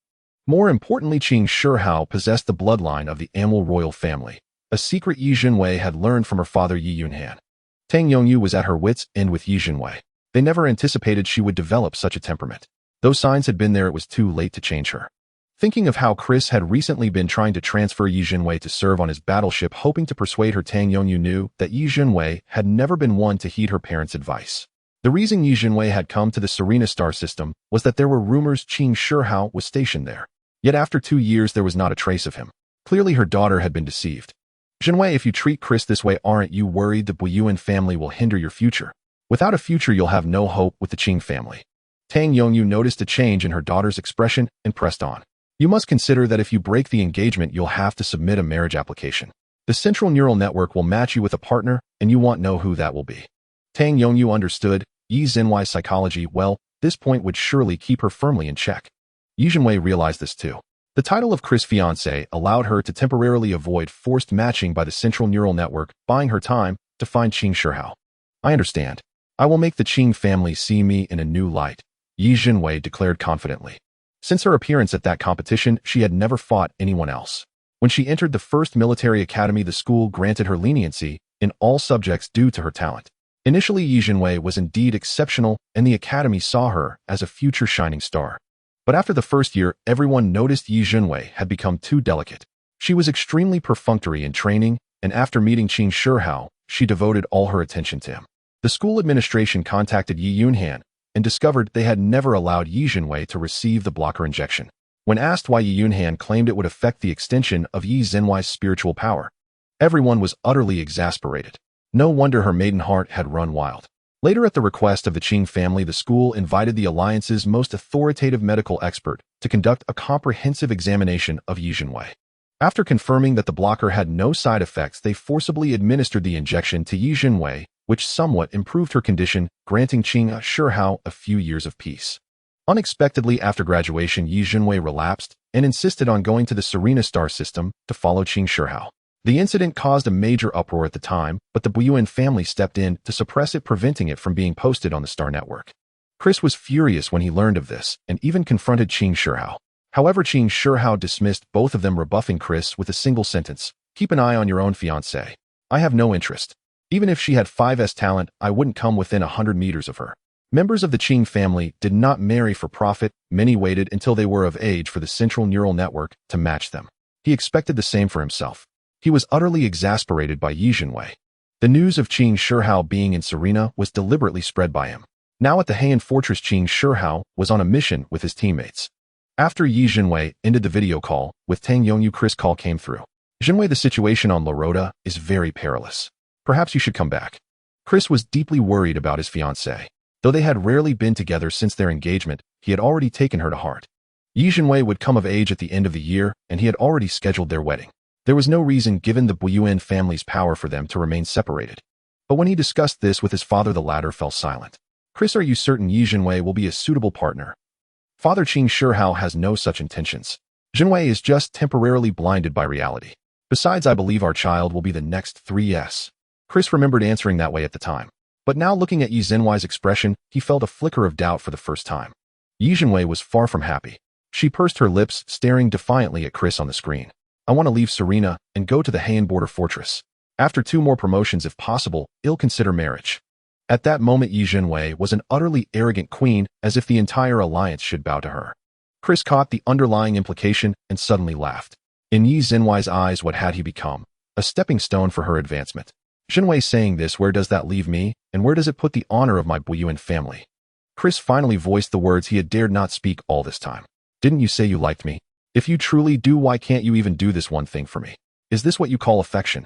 More importantly, Qing Shihao possessed the bloodline of the Anwil royal family, a secret Yi Zhenwei had learned from her father Yi Yunhan. Tang Yongyu was at her wits' end with Yi Zhenwei. They never anticipated she would develop such a temperament. Though signs had been there, it was too late to change her. Thinking of how Chris had recently been trying to transfer Yi Zhenwei to serve on his battleship, hoping to persuade her, Tang Yongyu knew that Yi Zhenwei had never been one to heed her parents' advice. The reason Yi Zhenwei had come to the Serena star system was that there were rumors Qing Shihao was stationed there. Yet after 2 years there was not a trace of him. Clearly her daughter had been deceived. Zhenwei, if you treat Chris this way, aren't you worried the Buyuan family will hinder your future? Without a future, you'll have no hope with the Qing family. Tang Yongyu noticed a change in her daughter's expression and pressed on. You must consider that if you break the engagement, you'll have to submit a marriage application. The central neural network will match you with a partner, and you won't know who that will be. Tang Yongyu understood Yi Zhenwei's psychology well. This point would surely keep her firmly in check. Yi Zhenwei realized this too. The title of Chris' fiancé allowed her to temporarily avoid forced matching by the central neural network, buying her time to find Qing Shihao. I understand. I will make the Qing family see me in a new light, Yi Zhenwei declared confidently. Since her appearance at that competition, she had never fought anyone else. When she entered the first military academy, the school granted her leniency in all subjects due to her talent. Initially, Yi Zhenwei was indeed exceptional, and the academy saw her as a future shining star. But after the first year, everyone noticed Yi Zhenwei had become too delicate. She was extremely perfunctory in training, and after meeting Qing Shihao, she devoted all her attention to him. The school administration contacted Yi Yunhan and discovered they had never allowed Yi Zhenwei to receive the blocker injection. When asked why, Yi Yunhan claimed it would affect the extension of Yi Zhenwei's spiritual power. Everyone was utterly exasperated. No wonder her maiden heart had run wild. Later, at the request of the Qing family, the school invited the Alliance's most authoritative medical expert to conduct a comprehensive examination of Yi Jinwei. After confirming that the blocker had no side effects, they forcibly administered the injection to Yi Jinwei, which somewhat improved her condition, granting Qing Shihao a few years of peace. Unexpectedly, after graduation, Yi Jinwei relapsed and insisted on going to the Serena star system to follow Qing Shihao. The incident caused a major uproar at the time, but the Buyuan family stepped in to suppress it, preventing it from being posted on the Star Network. Chris was furious when he learned of this, and even confronted Qing Shihao. However, Qing Shihao dismissed both of them, rebuffing Chris with a single sentence: "Keep an eye on your own fiancée. I have no interest. Even if she had 5S talent, I wouldn't come within 100 meters of her." Members of the Qing family did not marry for profit. Many waited until they were of age for the central neural network to match them. He expected the same for himself. He was utterly exasperated by Yi Jinwei. The news of Qing Shihao being in Serena was deliberately spread by him. Now at the Heian Fortress, Qing Shihao was on a mission with his teammates. After Yi Jinwei ended the video call with Tang Yongyu, Chris' call came through. "Jinwei, the situation on Lorota is very perilous. Perhaps you should come back." Chris was deeply worried about his fiancée. Though they had rarely been together since their engagement, he had already taken her to heart. Yi Jinwei would come of age at the end of the year, and he had already scheduled their wedding. There was no reason, given the Buyuan family's power, for them to remain separated. But when he discussed this with his father, the latter fell silent. "Chris, are you certain Yi Jinwei will be a suitable partner?" "Father, Qing Shihao has no such intentions. Jinwei is just temporarily blinded by reality. Besides, I believe our child will be the next 3S. Chris remembered answering that way at the time. But now, looking at Yi Jinwei's expression, he felt a flicker of doubt for the first time. Yi Jinwei was far from happy. She pursed her lips, staring defiantly at Chris on the screen. "I want to leave Serena and go to the Heian border fortress. After 2 more promotions, if possible, I'll consider marriage." At that moment, Yi Jinwei was an utterly arrogant queen, as if the entire alliance should bow to her. Chris caught the underlying implication and suddenly laughed. In Yi Jinwei's eyes, what had he become? A stepping stone for her advancement. Jinwei saying this, where does that leave me, and where does it put the honor of my Buyuan family? Chris finally voiced the words he had dared not speak all this time. "Didn't you say you liked me? If you truly do, why can't you even do this one thing for me? Is this what you call affection?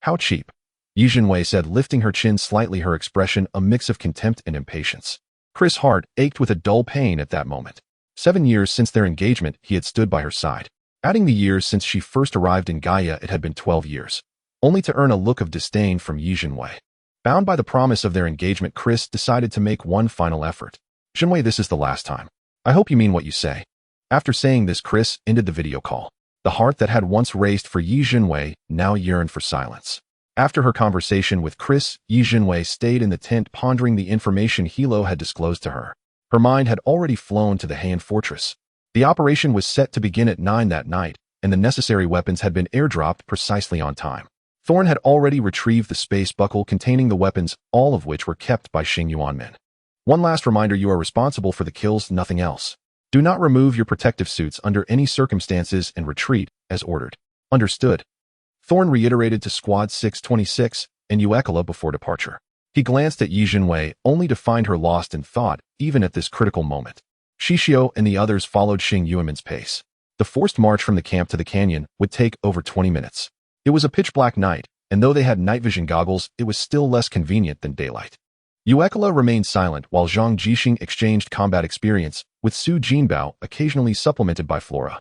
How cheap?" Yi Jinwei said, lifting her chin slightly, her expression a mix of contempt and impatience. Chris' heart ached with a dull pain at that moment. 7 years since their engagement, he had stood by her side. Adding the years since she first arrived in Gaia, it had been 12 years. Only to earn a look of disdain from Yi Jinwei. Bound by the promise of their engagement, Chris decided to make one final effort. "Jinwei, this is the last time. I hope you mean what you say." After saying this, Chris ended the video call. The heart that had once raced for Yi Jinwei now yearned for silence. After her conversation with Chris, Yi Jinwei stayed in the tent, pondering the information Hilo had disclosed to her. Her mind had already flown to the Heian Fortress. The operation was set to begin at 9 that night, and the necessary weapons had been airdropped precisely on time. Thorn had already retrieved the space buckle containing the weapons, all of which were kept by Xing Yuanmen. "One last reminder, you are responsible for the kills, nothing else. Do not remove your protective suits under any circumstances and retreat, as ordered." "Understood." Thorn reiterated to Squad 626 and Uekala before departure. He glanced at Yi Jinwei, only to find her lost in thought, even at this critical moment. Xixiu and the others followed Xing Yuanmen's pace. The forced march from the camp to the canyon would take over 20 minutes. It was a pitch-black night, and though they had night vision goggles, it was still less convenient than daylight. Uekala remained silent while Zhang Jixing exchanged combat experience with Su Jinbao, occasionally supplemented by Flora.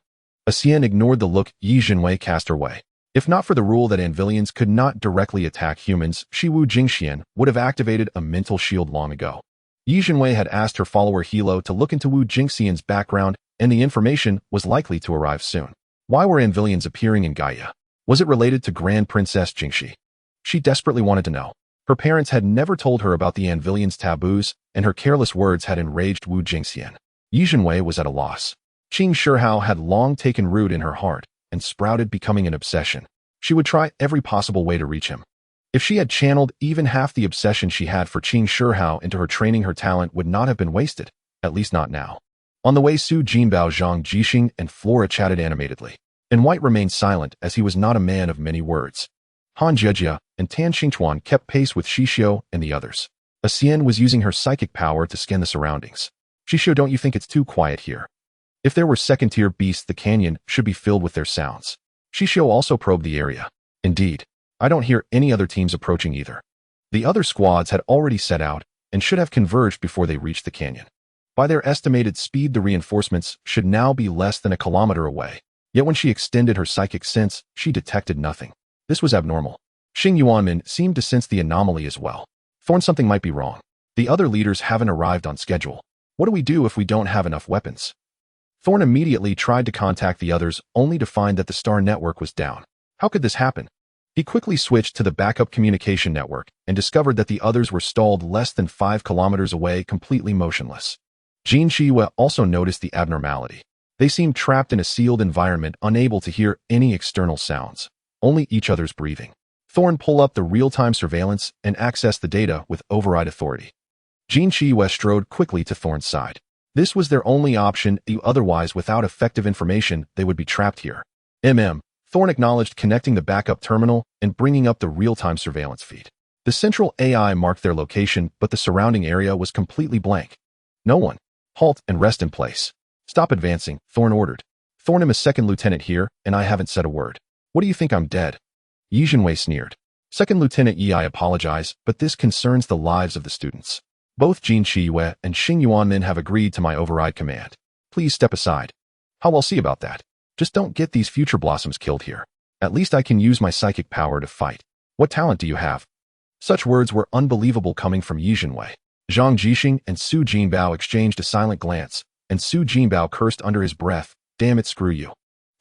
Xian ignored the look Yi Jinwei cast her way. If not for the rule that Anvilians could not directly attack humans, Shiwu Jingxian would have activated a mental shield long ago. Yi Jinwei had asked her follower Hilo to look into Wu Jingxian's background, and the information was likely to arrive soon. Why were Anvilians appearing in Gaia? Was it related to Grand Princess Jingxi? She desperately wanted to know. Her parents had never told her about the Anvilians' taboos, and her careless words had enraged Wu Jingxian. Yi Jinwei was at a loss. Qing Shihao had long taken root in her heart and sprouted, becoming an obsession. She would try every possible way to reach him. If she had channeled even half the obsession she had for Qing Shihao into her training, her talent would not have been wasted, at least not now. On the way, Su Jinbao, Zhang Jixing, and Flora chatted animatedly. And White remained silent, as he was not a man of many words. Han Jejia and Tan Xingchuan kept pace with Xixiu and the others. Xian was using her psychic power to scan the surroundings. "Xixiu, don't you think it's too quiet here? If there were second-tier beasts, the canyon should be filled with their sounds." Xixiu also probed the area. Indeed, I don't hear any other teams approaching either. The other squads had already set out and should have converged before they reached the canyon. By their estimated speed, the reinforcements should now be less than a kilometer away. Yet when she extended her psychic sense, she detected nothing. This was abnormal. Xing Yuanmin seemed to sense the anomaly as well. Thorn, something might be wrong. The other leaders haven't arrived on schedule. What do we do if we don't have enough weapons? Thorn immediately tried to contact the others, only to find that the star network was down. How could this happen? He quickly switched to the backup communication network and discovered that the others were stalled less than 5 kilometers away, completely motionless. Jin Xixiu also noticed the abnormality. They seemed trapped in a sealed environment, unable to hear any external sounds, only each other's breathing. Thorn pulled up the real-time surveillance and accessed the data with override authority. Jin Xixiu strode quickly to Thorn's side. This was their only option, otherwise without effective information they would be trapped here. Thorn acknowledged, connecting the backup terminal and bringing up the real-time surveillance feed. The central AI marked their location, but the surrounding area was completely blank. No one. Halt and rest in place. Stop advancing, Thorn ordered. Thorn, I'm a second lieutenant here, and I haven't said a word. What do you think, I'm dead? Yi Jinwei sneered. Second Lieutenant Yi, I apologize, but this concerns the lives of the students. Both Jin Xixiu and Xing Yuanmin have agreed to my override command. Please step aside. How I'll see about that. Just don't get these future blossoms killed here. At least I can use my psychic power to fight. What talent do you have? Such words were unbelievable coming from Yi Jinwei. Zhang Jixing and Su Jinbao exchanged a silent glance, and Su Jinbao cursed under his breath, damn it, screw you.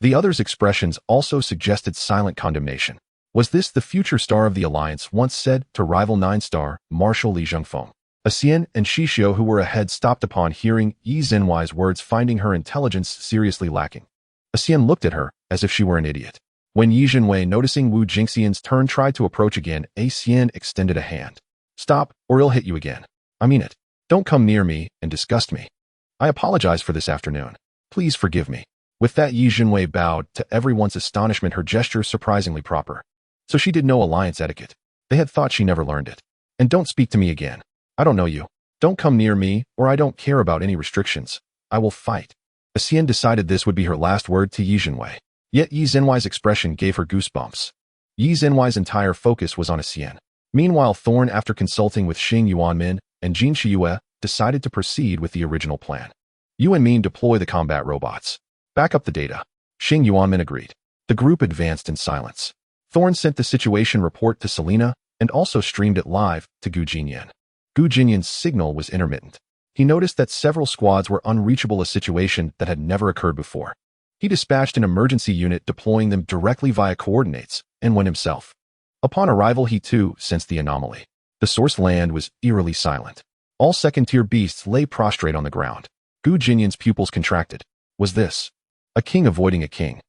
The others' expressions also suggested silent condemnation. Was this the future star of the Alliance once said to rival 9-star Marshal Li Zhengfeng? Xian and Xixiu, who were ahead, stopped upon hearing Yi Jinwei's words, finding her intelligence seriously lacking. Xian looked at her as if she were an idiot. When Yi Jinwei, noticing Wu Jingxian's turn, tried to approach again, Xian extended a hand. Stop, or he'll hit you again. I mean it. Don't come near me and disgust me. I apologize for this afternoon. Please forgive me. With that, Yi Jinwei bowed, to everyone's astonishment, her gesture surprisingly proper. So she did know Alliance etiquette. They had thought she never learned it. And don't speak to me again. I don't know you. Don't come near me, or I don't care about any restrictions. I will fight. Xian decided this would be her last word to Yi Jinwei. Yet Yi Jinwei's expression gave her goosebumps. Yi Jinwei's entire focus was on Xian. Meanwhile, Thorn, after consulting with Xing Yuanmin and Jin Xixiu, decided to proceed with the original plan. You and me deploy the combat robots. Back up the data. Xing Yuanmin agreed. The group advanced in silence. Thorn sent the situation report to Selena and also streamed it live to Gu Jinyan. Gu Jinyan's signal was intermittent. He noticed that several squads were unreachable, a situation that had never occurred before. He dispatched an emergency unit, deploying them directly via coordinates, and went himself. Upon arrival, he too sensed the anomaly. The source land was eerily silent. All second-tier beasts lay prostrate on the ground. Gu Jinyan's pupils contracted. Was this a king avoiding a king?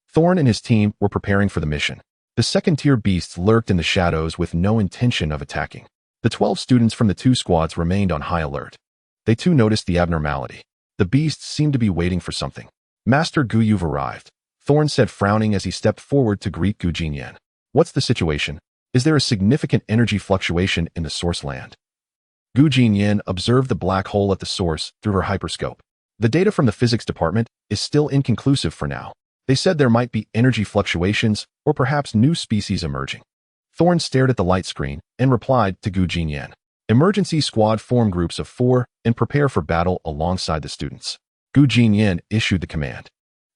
Thorn and his team were preparing for the mission. The second-tier beasts lurked in the shadows with no intention of attacking. The 12 students from the 2 squads remained on high alert. They too noticed the abnormality. The beasts seemed to be waiting for something. Master Gu, you've arrived, Thorn said, frowning as he stepped forward to greet Gu Jinyan. What's the situation? Is there a significant energy fluctuation in the source land? Gu Jinyan observed the black hole at the source through her hyperscope. The data from the physics department is still inconclusive for now. They said there might be energy fluctuations or perhaps new species emerging. Thorn stared at the light screen and replied to Gu Jinyan. Emergency squad, form groups of 4 and prepare for battle alongside the students. Gu Jinyan issued the command.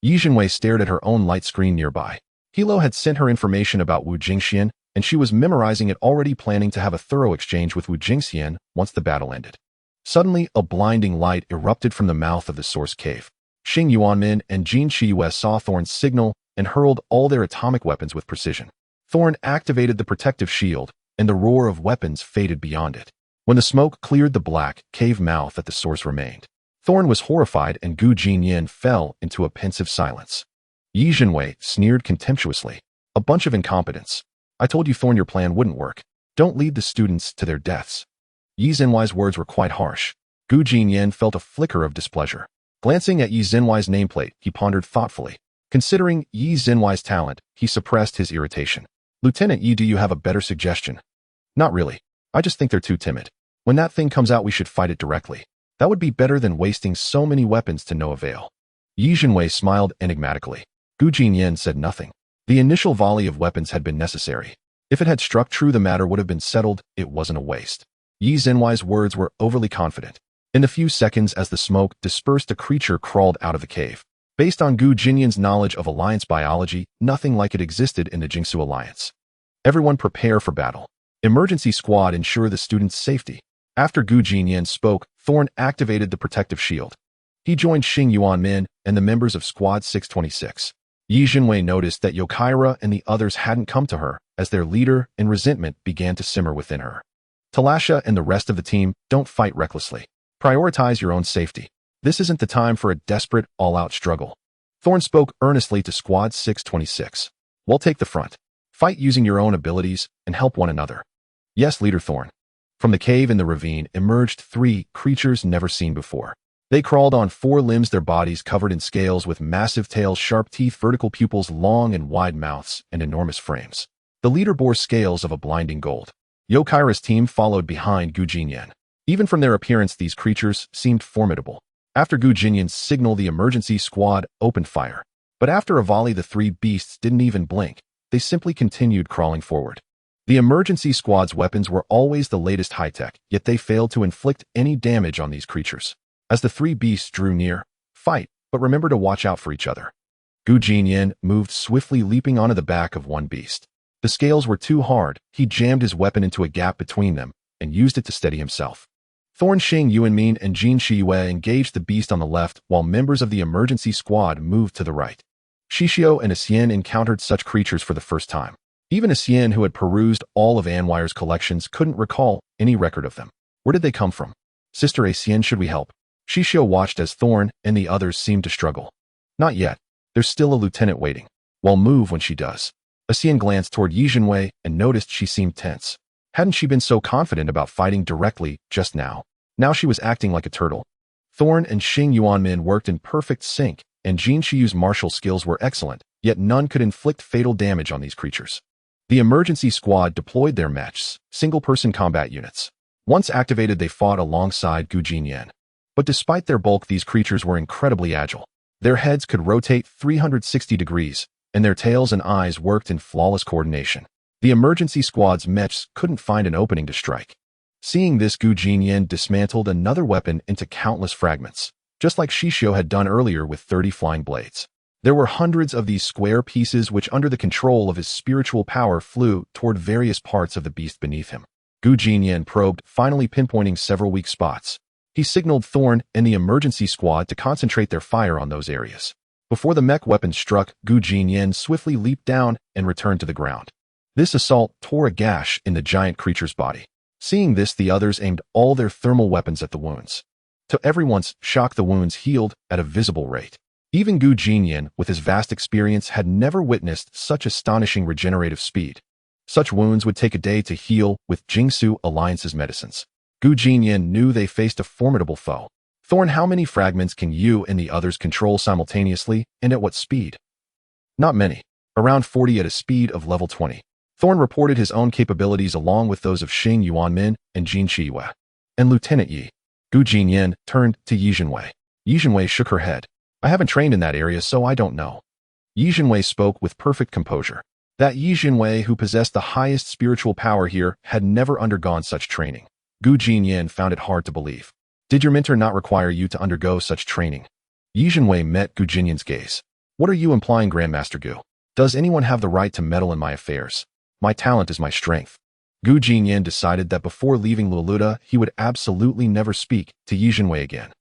Yi Jinwei stared at her own light screen nearby. Hilo had sent her information about Wu Jingxian, and she was memorizing it, already planning to have a thorough exchange with Wu Jingxian once the battle ended. Suddenly, a blinding light erupted from the mouth of the source cave. Xing Yuanmin and Jin Xixiu saw Thorn's signal and hurled all their atomic weapons with precision. Thorn activated the protective shield, and the roar of weapons faded beyond it. When the smoke cleared, the black cave mouth at the source remained. Thorn was horrified, and Gu Jinyan fell into a pensive silence. Yi Jinwei sneered contemptuously. A bunch of incompetents. I told you, Thorn, your plan wouldn't work. Don't lead the students to their deaths. Yi Jinwei's words were quite harsh. Gu Jinyan felt a flicker of displeasure. Glancing at Yi Jinwei's nameplate, he pondered thoughtfully. Considering Yi Jinwei's talent, he suppressed his irritation. Lieutenant Yi, do you have a better suggestion? Not really. I just think they're too timid. When that thing comes out, we should fight it directly. That would be better than wasting so many weapons to no avail. Yi Jinwei smiled enigmatically. Gu Jinyan said nothing. The initial volley of weapons had been necessary. If it had struck true, the matter would have been settled. It wasn't a waste. Yi Zhenwei's words were overly confident. In the few seconds as the smoke dispersed, a creature crawled out of the cave. Based on Gu Jinyan's knowledge of Alliance biology, nothing like it existed in the Xixiu Alliance. Everyone prepare for battle. Emergency squad ensure the students' safety. After Gu Jinyan spoke, Thorn activated the protective shield. He joined Xing Yuanmin and the members of Squad 626. Yi Zhenwei noticed that Yokaira and the others hadn't come to her, as their leader, and resentment began to simmer within her. Talasha and the rest of the team, don't fight recklessly. Prioritize your own safety. This isn't the time for a desperate, all-out struggle. Thorn spoke earnestly to Squad 626. We'll take the front. Fight using your own abilities and help one another. Yes, Leader Thorn. From the cave in the ravine emerged 3 creatures never seen before. They crawled on 4 limbs, their bodies covered in scales with massive tails, sharp teeth, vertical pupils, long and wide mouths, and enormous frames. The leader bore scales of a blinding gold. Yokaira's team followed behind Gu Jinyan. Even from their appearance, these creatures seemed formidable. After Gu Jinyan's signal, the emergency squad opened fire. But after a volley, the 3 beasts didn't even blink. They simply continued crawling forward. The emergency squad's weapons were always the latest high-tech, yet they failed to inflict any damage on these creatures. As the 3 beasts drew near, fight, but remember to watch out for each other. Gu Jinyan moved swiftly, leaping onto the back of one beast. The scales were too hard. He jammed his weapon into a gap between them and used it to steady himself. Thorn, Xing Yuanmin, and Jin Shiyue engaged the beast on the left, while members of the emergency squad moved to the right. Xixiu and Xian encountered such creatures for the first time. Even Xian, who had perused all of Anwire's collections, couldn't recall any record of them. Where did they come from? Sister Xian, should we help? Xixiu watched as Thorn and the others seemed to struggle. Not yet. There's still a lieutenant waiting. We'll move when she does. Xian glanced toward Yi Zhenwei and noticed she seemed tense. Hadn't she been so confident about fighting directly just now? Now she was acting like a turtle. Thorn and Xing Yuanmin worked in perfect sync, and Jin Shiyu's martial skills were excellent, yet none could inflict fatal damage on these creatures. The emergency squad deployed their Mechs, single-person combat units. Once activated, they fought alongside Gu Jinyan. But despite their bulk, these creatures were incredibly agile. Their heads could rotate 360 degrees, and their tails and eyes worked in flawless coordination. The emergency squad's Mechs couldn't find an opening to strike. Seeing this, Gu Jinyan dismantled another weapon into countless fragments, just like Xixiu had done earlier with 30 flying blades. There were hundreds of these square pieces which, under the control of his spiritual power, flew toward various parts of the beast beneath him. Gu Jinyan probed, finally pinpointing several weak spots. He signaled Thorn and the emergency squad to concentrate their fire on those areas. Before the mech weapon struck, Gu Jinyan swiftly leaped down and returned to the ground. This assault tore a gash in the giant creature's body. Seeing this, the others aimed all their thermal weapons at the wounds. To everyone's shock, the wounds healed at a visible rate. Even Gu Jinyan, with his vast experience, had never witnessed such astonishing regenerative speed. Such wounds would take a day to heal with Xixiu Alliance's medicines. Gu Jinyan knew they faced a formidable foe. Thorn, how many fragments can you and the others control simultaneously, and at what speed? Not many. Around 40 at a speed of level 20. Thorn reported his own capabilities along with those of Xing Yuanmin and Jin Shiyue. And Lieutenant Yi. Gu Jinyan turned to Yi Zhenwei. Yi Zhenwei shook her head. I haven't trained in that area, so I don't know. Yi Zhenwei spoke with perfect composure. That Yi Zhenwei, who possessed the highest spiritual power here, had never undergone such training. Gu Jinyan found it hard to believe. Did your mentor not require you to undergo such training? Yi Zhenwei met Gu Jinyan's gaze. What are you implying, Grandmaster Gu? Does anyone have the right to meddle in my affairs? My talent is my strength. Gu Jinyan decided that before leaving Luluta, he would absolutely never speak to Yi Zhenwei again.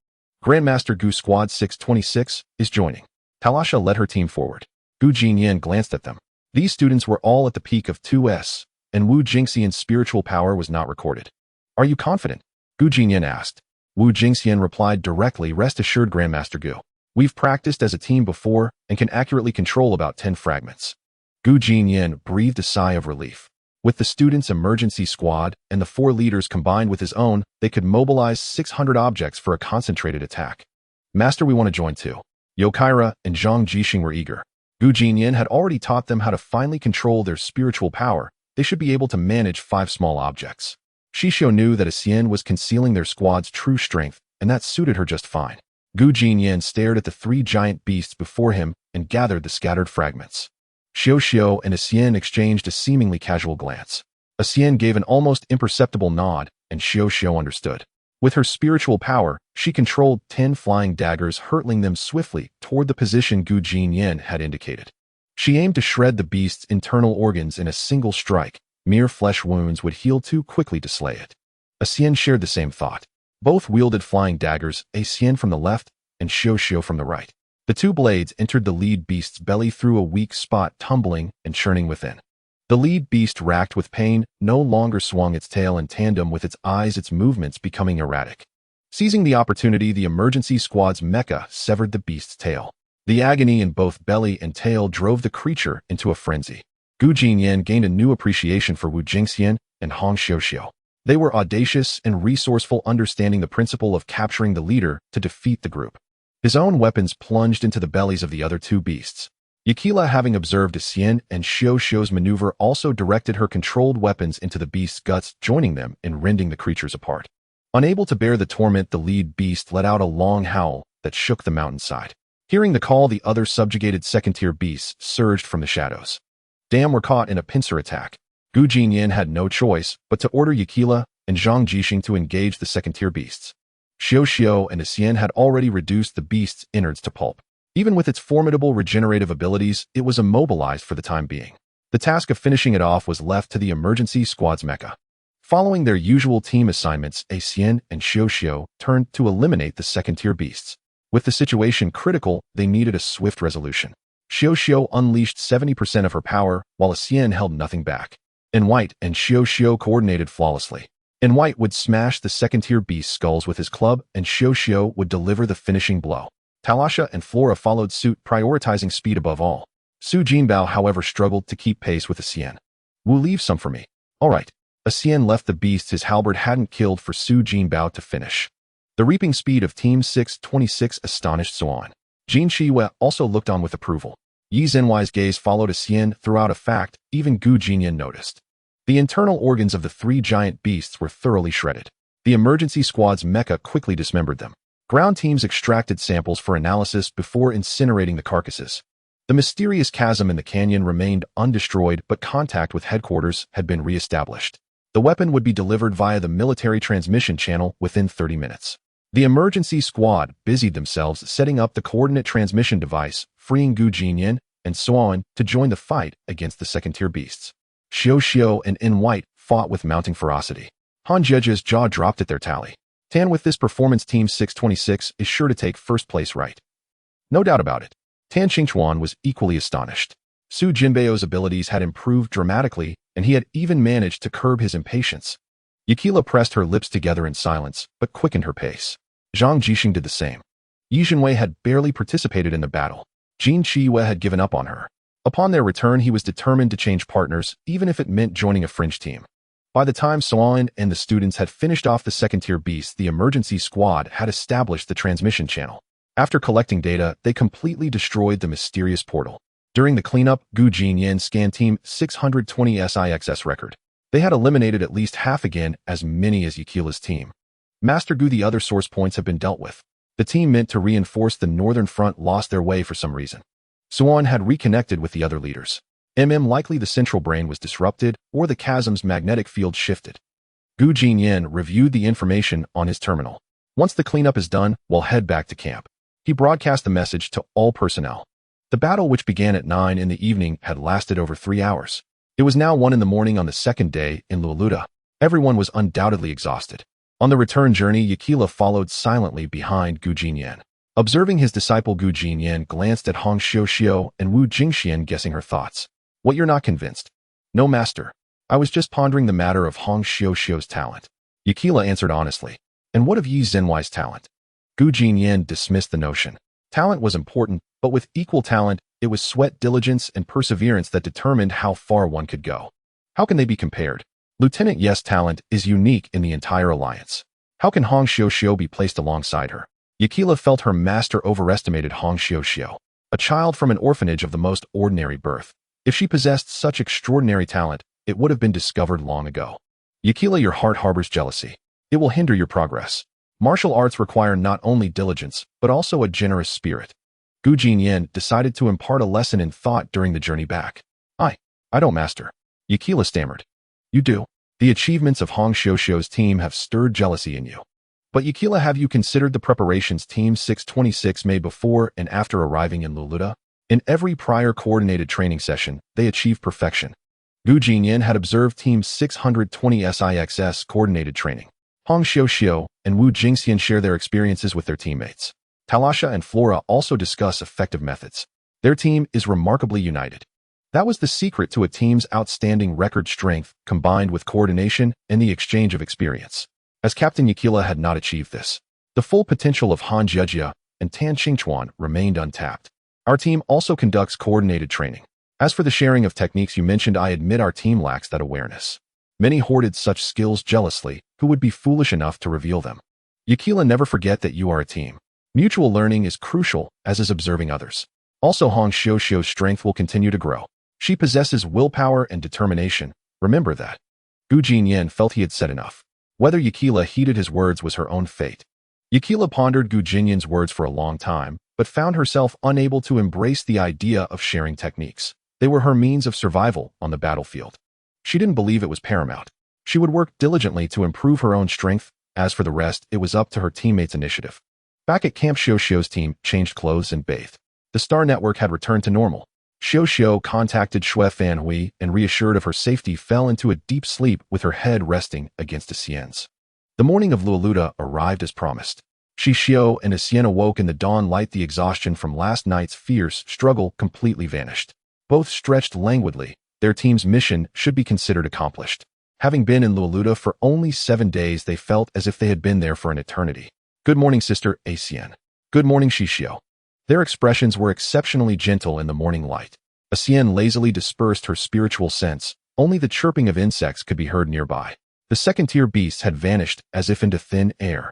Grandmaster Gu, Squad 626 is joining. Talasha led her team forward. Gu Jinyan glanced at them. These students were all at the peak of 2S, and Wu Jingxian's spiritual power was not recorded. Are you confident? Gu Jinyan asked. Wu Jingxian replied directly, rest assured, Grandmaster Gu. We've practiced as a team before and can accurately control about 10 fragments. Gu Jinyan breathed a sigh of relief. With the students' emergency squad and the 4 leaders combined with his own, they could mobilize 600 objects for a concentrated attack. Master, we want to join too. Yokaira and Zhang Jixing were eager. Gu Jinyan had already taught them how to finally control their spiritual power. They should be able to manage 5 small objects. Xixiu knew that Xian was concealing their squad's true strength, and that suited her just fine. Gu Jinyan stared at the 3 giant beasts before him and gathered the scattered fragments. Xixiu and Xian exchanged a seemingly casual glance. Xian gave an almost imperceptible nod, and Xixiu understood. With her spiritual power, she controlled 10 flying daggers, hurtling them swiftly toward the position Gu Jinyan had indicated. She aimed to shred the beast's internal organs in a single strike. Mere flesh wounds would heal too quickly to slay it. Xian shared the same thought. Both wielded flying daggers, Xian from the left and Xixiu from the right. The two blades entered the lead beast's belly through a weak spot, tumbling and churning within. The lead beast, racked with pain, no longer swung its tail in tandem with its eyes, its movements becoming erratic. Seizing the opportunity, the emergency squad's mecha severed the beast's tail. The agony in both belly and tail drove the creature into a frenzy. Gu Jinyan gained a new appreciation for Wu Jingxian and Hong Xiuxiu. They were audacious and resourceful, understanding the principle of capturing the leader to defeat the group. His own weapons plunged into the bellies of the other two beasts. Yakila, having observed Xian and Xiuxiu's maneuver, also directed her controlled weapons into the beast's guts, joining them in rending the creatures apart. Unable to bear the torment, the lead beast let out a long howl that shook the mountainside. Hearing the call, the other subjugated second-tier beasts surged from the shadows. Damn, were caught in a pincer attack. Gu Jinyan had no choice but to order Yakila and Zhang Jixing to engage the second-tier beasts. Xiuxiu and Xian had already reduced the beast's innards to pulp. Even with its formidable regenerative abilities, it was immobilized for the time being. The task of finishing it off was left to the emergency squad's mecha. Following their usual team assignments, Xian and Xiuxiu turned to eliminate the second-tier beasts. With the situation critical, they needed a swift resolution. Xiuxiu unleashed 70% of her power, while Xian held nothing back. In White and Xiuxiu coordinated flawlessly. In White would smash the second-tier beast's skulls with his club, and Xiuxiu would deliver the finishing blow. Talasha and Flora followed suit, prioritizing speed above all. Su Jinbao, however, struggled to keep pace with Xian. "Wu, leave some for me." "All right." Xian left the beast his halberd hadn't killed for Su Jinbao to finish. The reaping speed of Team 626 astonished Suan. Jin Shiwe also looked on with approval. Yi Zhenwai's gaze followed Xian throughout, a fact even Gu Jinyan noticed. The internal organs of the three giant beasts were thoroughly shredded. The emergency squad's mecha quickly dismembered them. Ground teams extracted samples for analysis before incinerating the carcasses. The mysterious chasm in the canyon remained undestroyed, but contact with headquarters had been re-established. The weapon would be delivered via the military transmission channel within 30 minutes. The emergency squad busied themselves setting up the coordinate transmission device, freeing Gu Jinyan and Suan to join the fight against the second-tier beasts. Xiuxiu and In White fought with mounting ferocity. Han Jiejia's jaw dropped at their tally. Tan, with this performance, Team 626 is sure to take first place, right? No doubt about it. Tan Qingchuan was equally astonished. Su Jinbao's abilities had improved dramatically, and he had even managed to curb his impatience. Yakila pressed her lips together in silence, but quickened her pace. Zhang Jixing did the same. Yi Zhenwei had barely participated in the battle. Jin Shiwe had given up on her. Upon their return, he was determined to change partners, even if it meant joining a fringe team. By the time Suan and the students had finished off the second-tier beasts, the emergency squad had established the transmission channel. After collecting data, they completely destroyed the mysterious portal. During the cleanup, Gu Jinyan scanned Team 620 SIXS record. They had eliminated at least half, again as many as Yakila's team. Master Gu, the other source points have been dealt with. The team meant to reinforce the northern front lost their way for some reason. Suan had reconnected with the other leaders. Likely the central brain was disrupted, or the chasm's magnetic field shifted. Gu Jinyan reviewed the information on his terminal. Once the cleanup is done, we'll head back to camp. He broadcast the message to all personnel. The battle, which began at 9 in the evening, had lasted over 3 hours. It was now 1 in the morning on the second day in Luluda. Everyone was undoubtedly exhausted. On the return journey, Yakila followed silently behind Gu Jinyan. Observing his disciple, Gu Jinyan glanced at Hong Xiuxiu and Wu Jingxian, guessing her thoughts. "What, you're not convinced?" "No, master. I was just pondering the matter of Hong Xiuxiu's talent." Yakila answered honestly. "And what of Yi Zhenwai's talent?" Gu Jinyan dismissed the notion. Talent was important, but with equal talent, it was sweat, diligence, and perseverance that determined how far one could go. How can they be compared? Lieutenant Yes' talent is unique in the entire alliance. How can Hong Xiuxiu be placed alongside her? Yakila felt her master overestimated Hong Xiuxiu, a child from an orphanage of the most ordinary birth. If she possessed such extraordinary talent, it would have been discovered long ago. Yakila, your heart harbors jealousy. It will hinder your progress. Martial arts require not only diligence, but also a generous spirit. Gu Jinyan decided to impart a lesson in thought during the journey back. I don't, master. Yakila stammered. You do. The achievements of Hong Xiuxiu's team have stirred jealousy in you. But Yakila, have you considered the preparations Team 626 made before and after arriving in Luluda? In every prior coordinated training session, they achieved perfection. Gu Jinyan had observed Team 620 SIX's coordinated training. Hong Xiuxiu and Wu Jingxian share their experiences with their teammates. Talasha and Flora also discuss effective methods. Their team is remarkably united. That was the secret to a team's outstanding record strength combined with coordination and the exchange of experience. As Captain Yakila had not achieved this, the full potential of Han Jiejia and Tan Qingchuan remained untapped. Our team also conducts coordinated training. As for the sharing of techniques you mentioned, I admit our team lacks that awareness. Many hoarded such skills jealously, who would be foolish enough to reveal them. Yakila, never forget that you are a team. Mutual learning is crucial, as is observing others. Also, Hong Xiuxiu's strength will continue to grow. She possesses willpower and determination. Remember that. Gu Jinyan felt he had said enough. Whether Yakila heeded his words was her own fate. Yakila pondered Gu Jinyan's words for a long time, but found herself unable to embrace the idea of sharing techniques. They were her means of survival on the battlefield. She didn't believe it was paramount. She would work diligently to improve her own strength. As for the rest, it was up to her teammates' initiative. Back at Camp, Xiuxiu's team changed clothes and bathed. The star network had returned to normal. Xiuxiu contacted Xue Fanhui and, reassured of her safety, fell into a deep sleep with her head resting against Xian's. The morning of Luluda arrived as promised. Xixiu and Xian awoke in the dawn light. The exhaustion from last night's fierce struggle completely vanished. Both stretched languidly. Their team's mission should be considered accomplished. Having been in Luluda for only 7 days, they felt as if they had been there for an eternity. Good morning, Sister Xian. Good morning, Xixiu. Their expressions were exceptionally gentle in the morning light. Xian lazily dispersed her spiritual sense. Only the chirping of insects could be heard nearby. The second-tier beasts had vanished as if into thin air.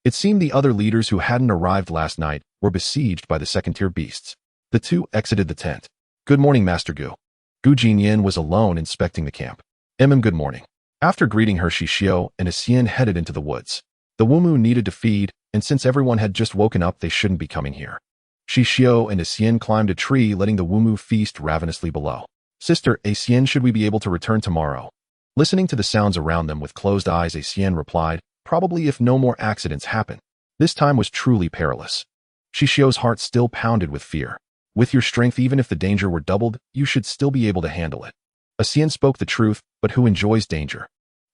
It seemed the other leaders who hadn't arrived last night were besieged by the second-tier beasts. The two exited the tent. Good morning, Master Gu. Gu Jinyan was alone inspecting the camp. Good morning. After greeting her, Xixiu and Xian headed into the woods. The Wumu needed to feed, and since everyone had just woken up, they shouldn't be coming here. Xixiu and Xian climbed a tree, letting the Wumu feast ravenously below. Sister Xian, should we be able to return tomorrow? Listening to the sounds around them with closed eyes, Xian replied, probably, if no more accidents happen. This time was truly perilous. Xixiu's heart still pounded with fear. With your strength, even if the danger were doubled, you should still be able to handle it. Xian spoke the truth, but who enjoys danger?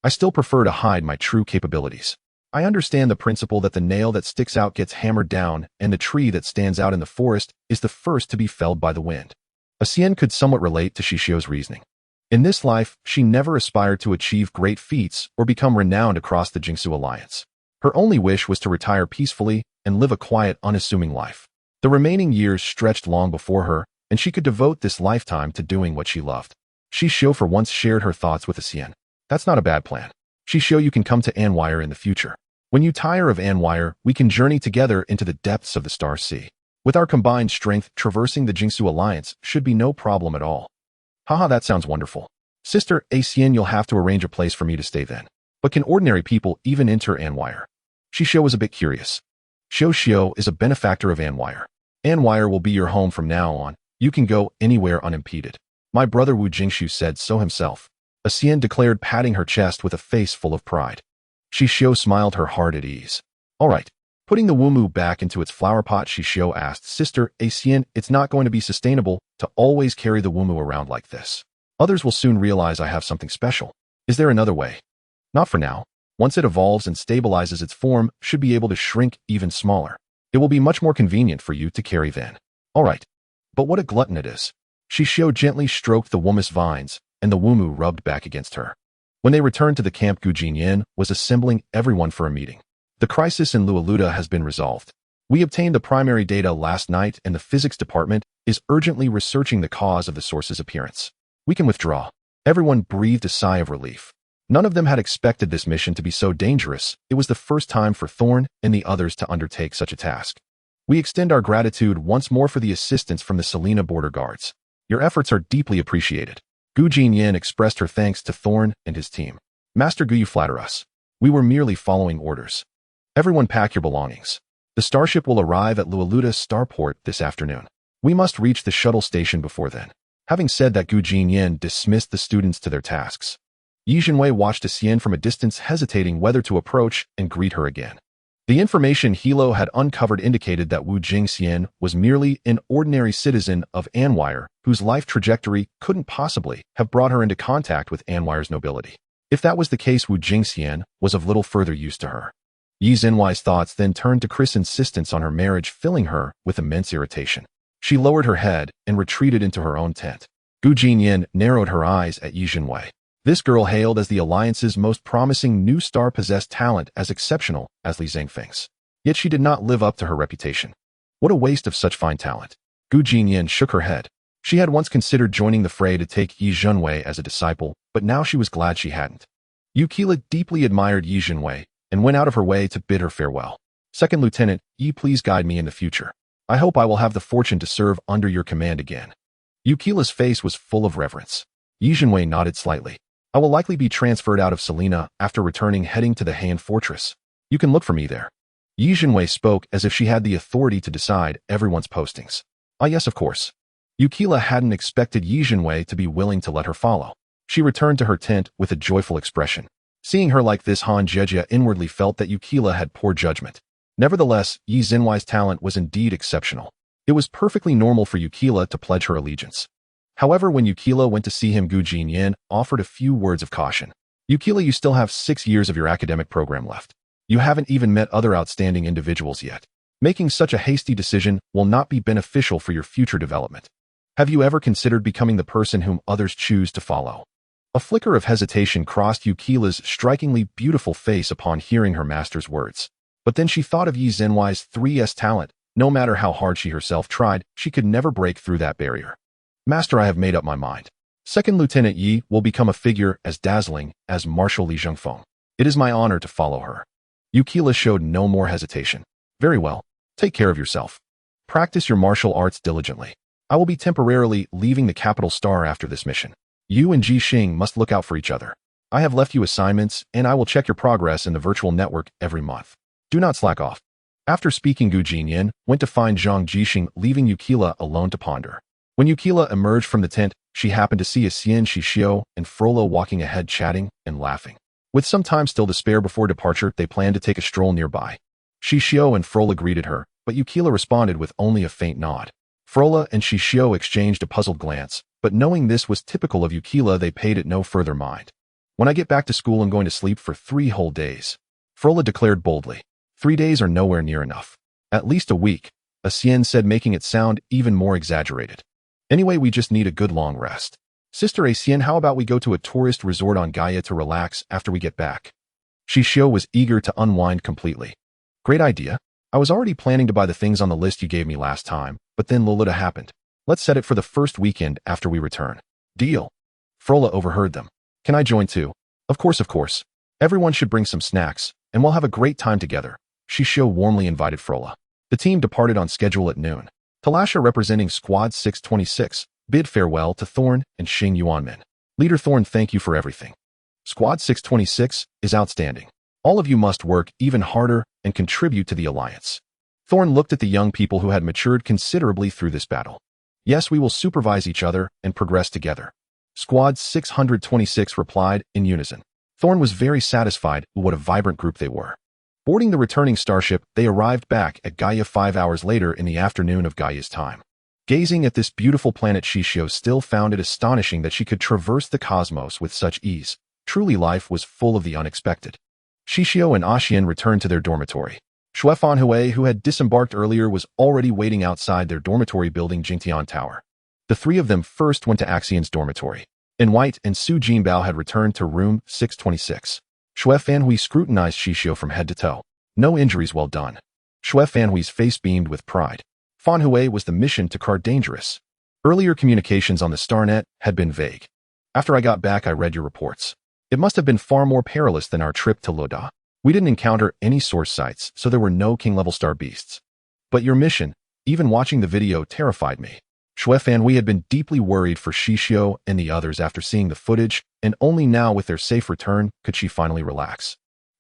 I still prefer to hide my true capabilities. I understand the principle that the nail that sticks out gets hammered down, and the tree that stands out in the forest is the first to be felled by the wind. Xian could somewhat relate to Xixiu's reasoning. In this life, she never aspired to achieve great feats or become renowned across the Jingsu alliance. Her only wish was to retire peacefully and live a quiet, unassuming life. The remaining years stretched long before her, and she could devote this lifetime to doing what she loved. Xixiu for once shared her thoughts with Xian. That's not a bad plan. Xixiu, you can come to Anwire in the future. When you tire of Anwire, we can journey together into the depths of the Star Sea. With our combined strength, traversing the Jingsu Alliance should be no problem at all. Haha, that sounds wonderful. Sister Xian, you'll have to arrange a place for me to stay then. But can ordinary people even enter Anwire? Xixiu was a bit curious. Xixiu is a benefactor of Anwire. Anwire will be your home from now on. You can go anywhere unimpeded. My brother Wu Jingxiu said so himself. Xian declared, patting her chest with a face full of pride. Xixiu smiled, her heart at ease. All right. Putting the Wumu back into its flower pot, Xixiu asked, Sister Xian, it's not going to be sustainable to always carry the Wumu around like this. Others will soon realize I have something special. Is there another way? Not for now. Once it evolves and stabilizes its form, should be able to shrink even smaller. It will be much more convenient for you to carry then. All right. But what a glutton it is. Xixiu gently stroked the Wumus vines, and the Wumu rubbed back against her. When they returned to the camp, Gu Jinyan was assembling everyone for a meeting. The crisis in Luluda has been resolved. We obtained the primary data last night, and the physics department is urgently researching the cause of the source's appearance. We can withdraw. Everyone breathed a sigh of relief. None of them had expected this mission to be so dangerous. It was the first time for Thorn and the others to undertake such a task. We extend our gratitude once more for the assistance from the Selena border guards. Your efforts are deeply appreciated. Gu Jinyan expressed her thanks to Thorn and his team. Master Gu, you flatter us. We were merely following orders. Everyone pack your belongings. The starship will arrive at Lualuta starport this afternoon. We must reach the shuttle station before then. Having said that, Gu Jinyan dismissed the students to their tasks. Yi Jinwei watched Xian from a distance, hesitating whether to approach and greet her again. The information Hilo had uncovered indicated that Wu Jingxian was merely an ordinary citizen of Anwire, whose life trajectory couldn't possibly have brought her into contact with Anwire's nobility. If that was the case, Wu Jingxian was of little further use to her. Yi Zenwai's thoughts then turned to Chris' insistence on her marriage, filling her with immense irritation. She lowered her head and retreated into her own tent. Gu Jinyan narrowed her eyes at Yi Jinwei. This girl, hailed as the Alliance's most promising new star, possessed talent as exceptional as Li Zhengfeng's. Yet she did not live up to her reputation. What a waste of such fine talent. Gu Jinyan shook her head. She had once considered joining the fray to take Yi Jinwei as a disciple, but now she was glad she hadn't. Yukila deeply admired Yi Jinwei and went out of her way to bid her farewell. Second Lieutenant, Yi, please guide me in the future. I hope I will have the fortune to serve under your command again. Yukila's face was full of reverence. Yi Jinwei nodded slightly. I will likely be transferred out of Selena after returning, heading to the Han Fortress. You can look for me there. Yi Jinwei spoke as if she had the authority to decide everyone's postings. Ah, yes, of course. Yukila hadn't expected Yi Jinwei to be willing to let her follow. She returned to her tent with a joyful expression. Seeing her like this, Han Jejia inwardly felt that Yukila had poor judgment. Nevertheless, Yi Zenwai's talent was indeed exceptional. It was perfectly normal for Yukila to pledge her allegiance. However, when Yukila went to see him, Gu Jinyan offered a few words of caution. Yukila, you still have 6 years of your academic program left. You haven't even met other outstanding individuals yet. Making such a hasty decision will not be beneficial for your future development. Have you ever considered becoming the person whom others choose to follow? A flicker of hesitation crossed Yukila's strikingly beautiful face upon hearing her master's words. But then she thought of Yi Zenwai's 3S talent. No matter how hard she herself tried, she could never break through that barrier. Master, I have made up my mind. Second Lieutenant Yi will become a figure as dazzling as Marshal Li Zhengfeng. It is my honor to follow her. Yukila showed no more hesitation. Very well. Take care of yourself. Practice your martial arts diligently. I will be temporarily leaving the capital star after this mission. You and Ji Xing must look out for each other. I have left you assignments, and I will check your progress in the virtual network every month. Do not slack off. After speaking, Gu Jinyan went to find Zhang Jixing, leaving Yukila alone to ponder. When Yukila emerged from the tent, she happened to see Xian, Xixiu, and Frollo walking ahead, chatting and laughing. With some time still to spare before departure, they planned to take a stroll nearby. Xixiu and Frollo greeted her, but Yukila responded with only a faint nod. Frollo and Xixiu exchanged a puzzled glance, but knowing this was typical of Yukila, they paid it no further mind. When I get back to school, I'm going to sleep for 3 whole days. Frollo declared boldly. 3 days are nowhere near enough. At least a week, Xian said, making it sound even more exaggerated. Anyway, we just need a good long rest. Sister Xian, how about we go to a tourist resort on Gaia to relax after we get back? Xixiu was eager to unwind completely. Great idea. I was already planning to buy the things on the list you gave me last time, but then Lolita happened. Let's set it for the first weekend after we return. Deal. Frollo overheard them. Can I join too? Of course, of course. Everyone should bring some snacks, and we'll have a great time together. Xixiu warmly invited Frollo. The team departed on schedule at noon. Talasha, representing Squad 626, bid farewell to Thorn and Xing Yuanmin. Leader Thorn, thank you for everything. Squad 626 is outstanding. All of you must work even harder and contribute to the Alliance. Thorn looked at the young people who had matured considerably through this battle. Yes, we will supervise each other and progress together. Squad 626 replied in unison. Thorn was very satisfied with what a vibrant group they were. Boarding the returning starship, they arrived back at Gaia 5 hours later in the afternoon of Gaia's time. Gazing at this beautiful planet, Xixiu still found it astonishing that she could traverse the cosmos with such ease. Truly, life was full of the unexpected. Xixiu and Xian returned to their dormitory. Xue Fanhui, who had disembarked earlier, was already waiting outside their dormitory building, Jingtian Tower. The 3 of them first went to Axian's dormitory. In white, and Su Jinbao had returned to room 626. Xue Fanhui scrutinized Xixiu from head to toe. No injuries, well done. Xue Fanhui's face beamed with pride. Fanhui was the mission to Car Dangerous. Earlier communications on the Starnet had been vague. After I got back, I read your reports. It must have been far more perilous than our trip to Loda. We didn't encounter any source sites, so there were no king-level star beasts. But your mission, even watching the video, terrified me. Xue Fanhui had been deeply worried for Xixiu and the others after seeing the footage, and only now with their safe return could she finally relax.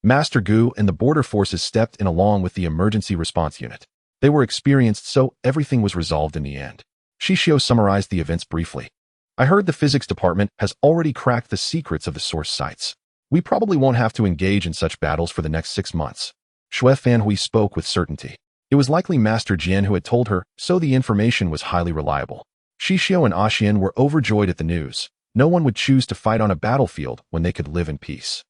Master Gu and the border forces stepped in along with the emergency response unit. They were experienced, so everything was resolved in the end. Xixiu summarized the events briefly. I heard the physics department has already cracked the secrets of the source sites. We probably won't have to engage in such battles for the next 6 months. Shui Fanhui spoke with certainty. It was likely Master Jian who had told her, so the information was highly reliable. Xixiu and Axian were overjoyed at the news. No one would choose to fight on a battlefield when they could live in peace.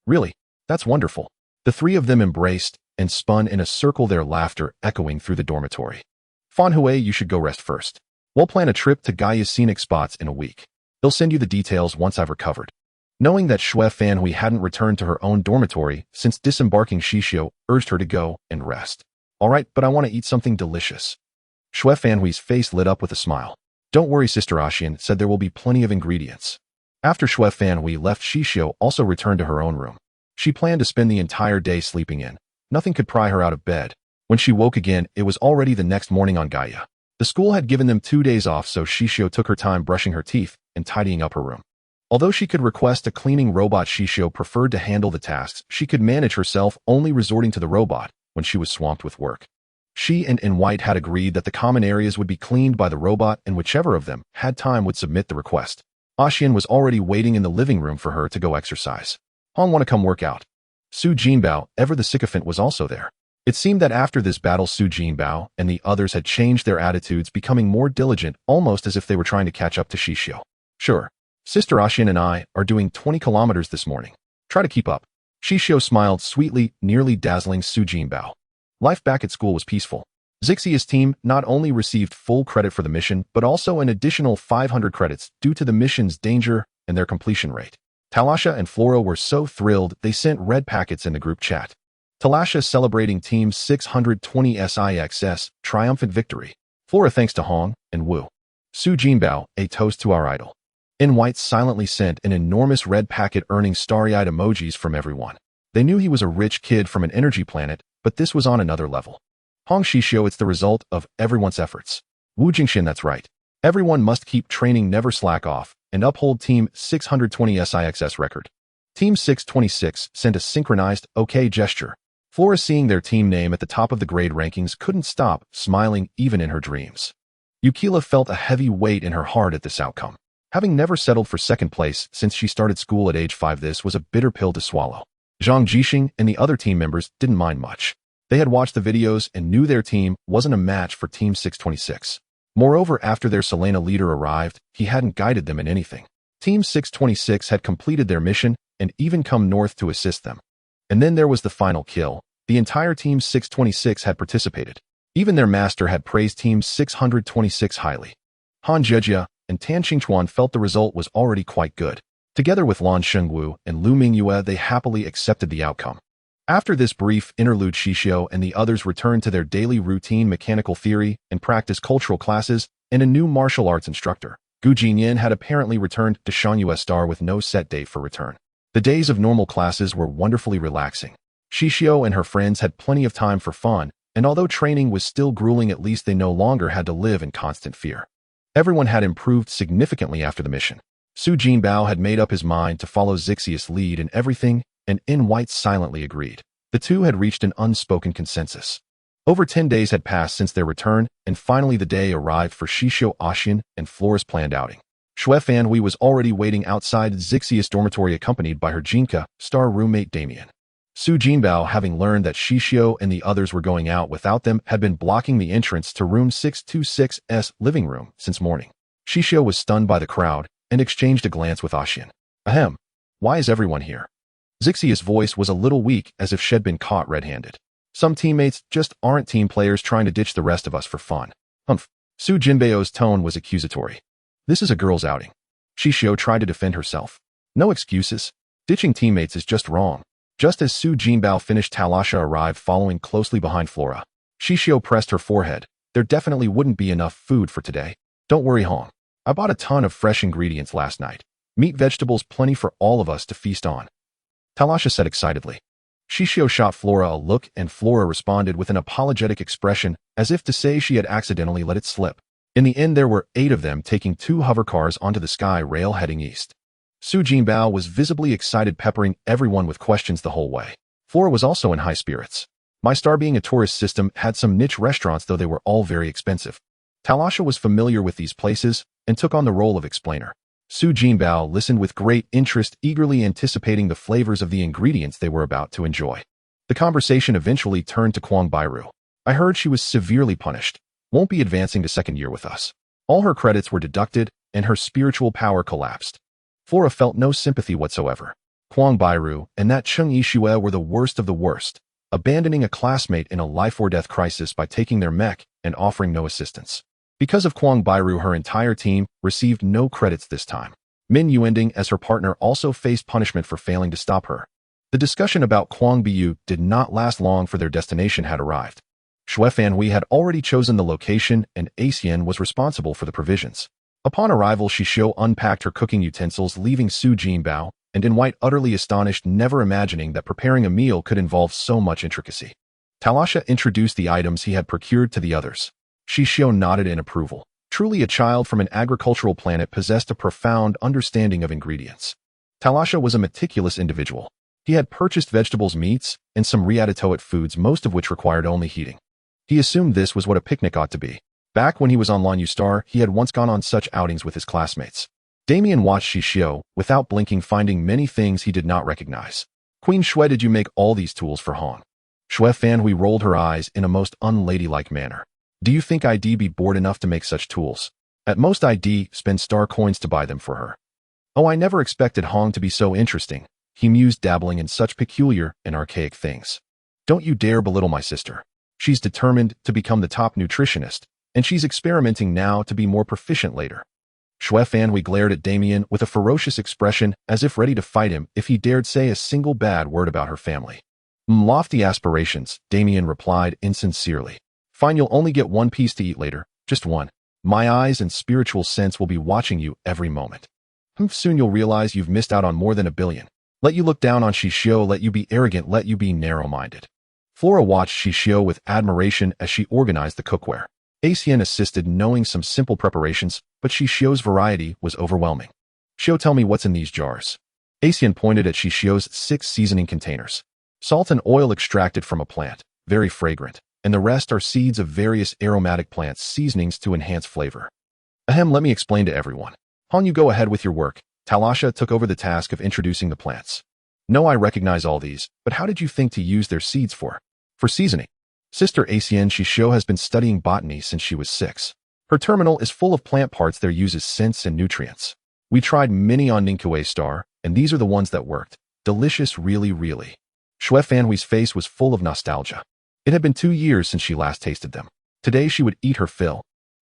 Really, that's wonderful. The three of them embraced and spun in a circle, their laughter echoing through the dormitory. Fanhui, you should go rest first. We'll plan a trip to Gaia's scenic spots in a week. They'll send you the details once I've recovered. Knowing that Shui Fanhui hadn't returned to her own dormitory since disembarking, Xixiu urged her to go and rest. All right, but I want to eat something delicious. Shui Fanhui's face lit up with a smile. Don't worry, Sister Axian said there will be plenty of ingredients. After Shui Fanhui left, Xixiu also returned to her own room. She planned to spend the entire day sleeping in. Nothing could pry her out of bed. When she woke again, it was already the next morning on Gaia. The school had given them 2 days off, so Xixiu took her time brushing her teeth and tidying up her room. Although she could request a cleaning robot, Xixiu preferred to handle the tasks. She could manage herself, only resorting to the robot when she was swamped with work. She and In White had agreed that the common areas would be cleaned by the robot, and whichever of them had time would submit the request. Axian was already waiting in the living room for her to go exercise. Hong want to come work out. Su Jinbao, ever the sycophant, was also there. It seemed that after this battle, Su Jinbao and the others had changed their attitudes, becoming more diligent, almost as if they were trying to catch up to Xixiu. Sure. Sister Axian and I are doing 20 kilometers this morning. Try to keep up. Xixiu smiled sweetly, nearly dazzling Su Jinbao. Life back at school was peaceful. Xixiu's team not only received full credit for the mission, but also an additional 500 credits due to the mission's danger and their completion rate. Talasha and Flora were so thrilled they sent red packets in the group chat. Talasha celebrating Team 620 SIXS triumphant victory. Flora thanks to Hong and Wu. Su Jinbao, a toast to our idol. In White silently sent an enormous red packet earning starry-eyed emojis from everyone. They knew he was a rich kid from an energy planet, but this was on another level. Hong Xixiu, it's the result of everyone's efforts. Wu Jingxin, that's right. Everyone must keep training, never slack off, and uphold Team 620 SIXS record. Team 626 sent a synchronized OK gesture. Flora, seeing their team name at the top of the grade rankings, couldn't stop smiling even in her dreams. Yukila felt a heavy weight in her heart at this outcome. Having never settled for second place since she started school at age 5, this was a bitter pill to swallow. Zhang Jixing and the other team members didn't mind much. They had watched the videos and knew their team wasn't a match for Team 626. Moreover, after their Selena leader arrived, he hadn't guided them in anything. Team 626 had completed their mission and even come north to assist them. And then there was the final kill. The entire Team 626 had participated. Even their master had praised Team 626 highly. Han Zhejia and Tan Qingchuan felt the result was already quite good. Together with Lan Shengwu and Lu Mingyue, they happily accepted the outcome. After this brief interlude, Xixiu and the others returned to their daily routine: mechanical theory and practice cultural classes, and a new martial arts instructor. Gu Jinyan had apparently returned to Shangyue Star with no set date for return. The days of normal classes were wonderfully relaxing. Xixiu and her friends had plenty of time for fun, and although training was still grueling, at least they no longer had to live in constant fear. Everyone had improved significantly after the mission. Su Jinbao had made up his mind to follow Xixiu's lead in everything, and In White silently agreed. The two had reached an unspoken consensus. Over 10 days had passed since their return, and finally the day arrived for Xixiu, Axian, and Flora's planned outing. Shui Fanhui was already waiting outside Xixiu's dormitory, accompanied by her Jinka star roommate Damien. Su Jinbao, having learned that Xixiu and the others were going out without them, had been blocking the entrance to room 626's living room since morning. Xixiu was stunned by the crowd and exchanged a glance with Axian. Ahem. Why is everyone here? Xixiu's voice was a little weak, as if she'd been caught red-handed. Some teammates just aren't team players trying to ditch the rest of us for fun. Humph. Su Jinbao's tone was accusatory. This is a girls' outing. Xixiu tried to defend herself. No excuses. Ditching teammates is just wrong. Just as Su Jinbao finished, Talasha arrived following closely behind Flora. Xixiu pressed her forehead. There definitely wouldn't be enough food for today. Don't worry, Hong. I bought a ton of fresh ingredients last night. Meat, vegetables, plenty for all of us to feast on. Talasha said excitedly. Xixiu shot Flora a look, and Flora responded with an apologetic expression, as if to say she had accidentally let it slip. In the end, there were 8 of them, taking 2 hovercars onto the sky rail heading east. Su Jinbao was visibly excited, peppering everyone with questions the whole way. Flora was also in high spirits. My star being a tourist system had some niche restaurants, though they were all very expensive. Talasha was familiar with these places and took on the role of explainer. Su Jinbao listened with great interest, eagerly anticipating the flavors of the ingredients they were about to enjoy. The conversation eventually turned to Kwang Bairu. I heard she was severely punished. Won't be advancing to second year with us. All her credits were deducted, and her spiritual power collapsed. Flora felt no sympathy whatsoever. Kwang Bairu and that Cheng Yixue were the worst of the worst, abandoning a classmate in a life-or-death crisis by taking their mech and offering no assistance. Because of Kwang Bairu, her entire team received no credits this time. Min Yuending, as her partner, also faced punishment for failing to stop her. The discussion about Kwang Biu did not last long, for their destination had arrived. Xue Fanhui had already chosen the location, and Asian was responsible for the provisions. Upon arrival, Xixiu unpacked her cooking utensils, leaving Su Jinbao and in white utterly astonished, never imagining that preparing a meal could involve so much intricacy. Talasha introduced the items he had procured to the others. Xixiu nodded in approval. Truly, a child from an agricultural planet possessed a profound understanding of ingredients. Talasha was a meticulous individual. He had purchased vegetables, meats, and some readitoate foods, most of which required only heating. He assumed this was what a picnic ought to be. Back when he was on Lanyu Star, he had once gone on such outings with his classmates. Damien watched Xixiu without blinking, finding many things he did not recognize. Queen Xue, did you make all these tools for Hong? Xue Fanhui rolled her eyes in a most unladylike manner. Do you think I'd be bored enough to make such tools? At most I'd spend star coins to buy them for her. Oh, I never expected Hong to be so interesting, he mused, dabbling in such peculiar and archaic things. Don't you dare belittle my sister. She's determined to become the top nutritionist, and she's experimenting now to be more proficient later. Xue Fanhui glared at Damien with a ferocious expression, as if ready to fight him if he dared say a single bad word about her family. Lofty aspirations, Damien replied insincerely. Fine, you'll only get one piece to eat later, just one. My eyes and spiritual sense will be watching you every moment. Soon you'll realize you've missed out on more than 1 billion. Let you look down on Xixiu, let you be arrogant, let you be narrow-minded. Flora watched Xixiu with admiration as she organized the cookware. Asian assisted, knowing some simple preparations, but Xixiu's variety was overwhelming. Xiu, tell me what's in these jars. Asian pointed at Xixiu's 6 seasoning containers. Salt and oil extracted from a plant, very fragrant, and the rest are seeds of various aromatic plants, seasonings to enhance flavor. Ahem, let me explain to everyone. Hong, you go ahead with your work. Talasha took over the task of introducing the plants. No, I recognize all these, but how did you think to use their seeds for? For seasoning. Sister Asian Xixiu has been studying botany since she was 6. Her terminal is full of plant parts there uses scents and nutrients. We tried many on Ningque Star, and these are the ones that worked. Delicious, really, really. Xue Fanhui's face was full of nostalgia. It had been 2 years since she last tasted them. Today she would eat her fill.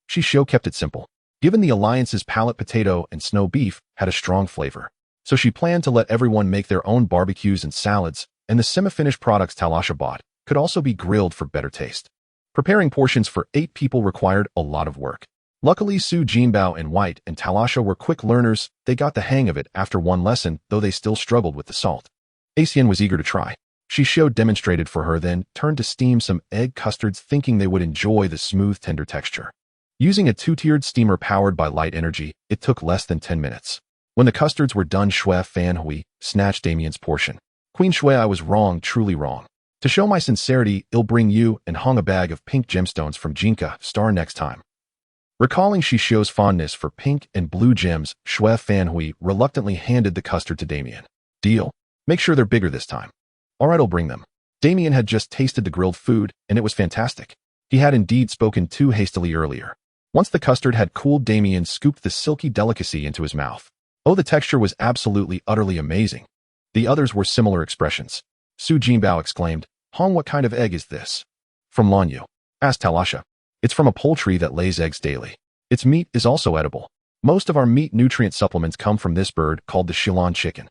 Xixiu kept it simple. Given the alliance's palette, potato and snow beef had a strong flavor, so she planned to let everyone make their own barbecues and salads, and the semi-finished products Talasha bought could also be grilled for better taste. Preparing portions for 8 people required a lot of work. Luckily, Su Jinbao and White and Talasha were quick learners. They got the hang of it after one lesson, though they still struggled with the salt. Asian was eager to try. Xixiu demonstrated for her, then turned to steam some egg custards, thinking they would enjoy the smooth, tender texture. Using a 2-tiered steamer powered by light energy, it took less than 10 minutes. When the custards were done, Xue Fanhui snatched Damien's portion. Queen Xue, I was wrong, truly wrong. To show my sincerity, I'll bring you and Hong a bag of pink gemstones from Jinka Star next time. Recalling Xixiu's fondness for pink and blue gems, Xue Fanhui reluctantly handed the custard to Damien. Deal. Make sure they're bigger this time. All right, I'll bring them. Damien had just tasted the grilled food, and it was fantastic. He had indeed spoken too hastily earlier. Once the custard had cooled, Damien scooped the silky delicacy into his mouth. Oh, the texture was absolutely, utterly amazing. The others were similar expressions. Su Jinbao exclaimed, Hong, what kind of egg is this? From Lanyu, asked Talasha. It's from a poultry that lays eggs daily. Its meat is also edible. Most of our meat nutrient supplements come from this bird called the Shilan chicken.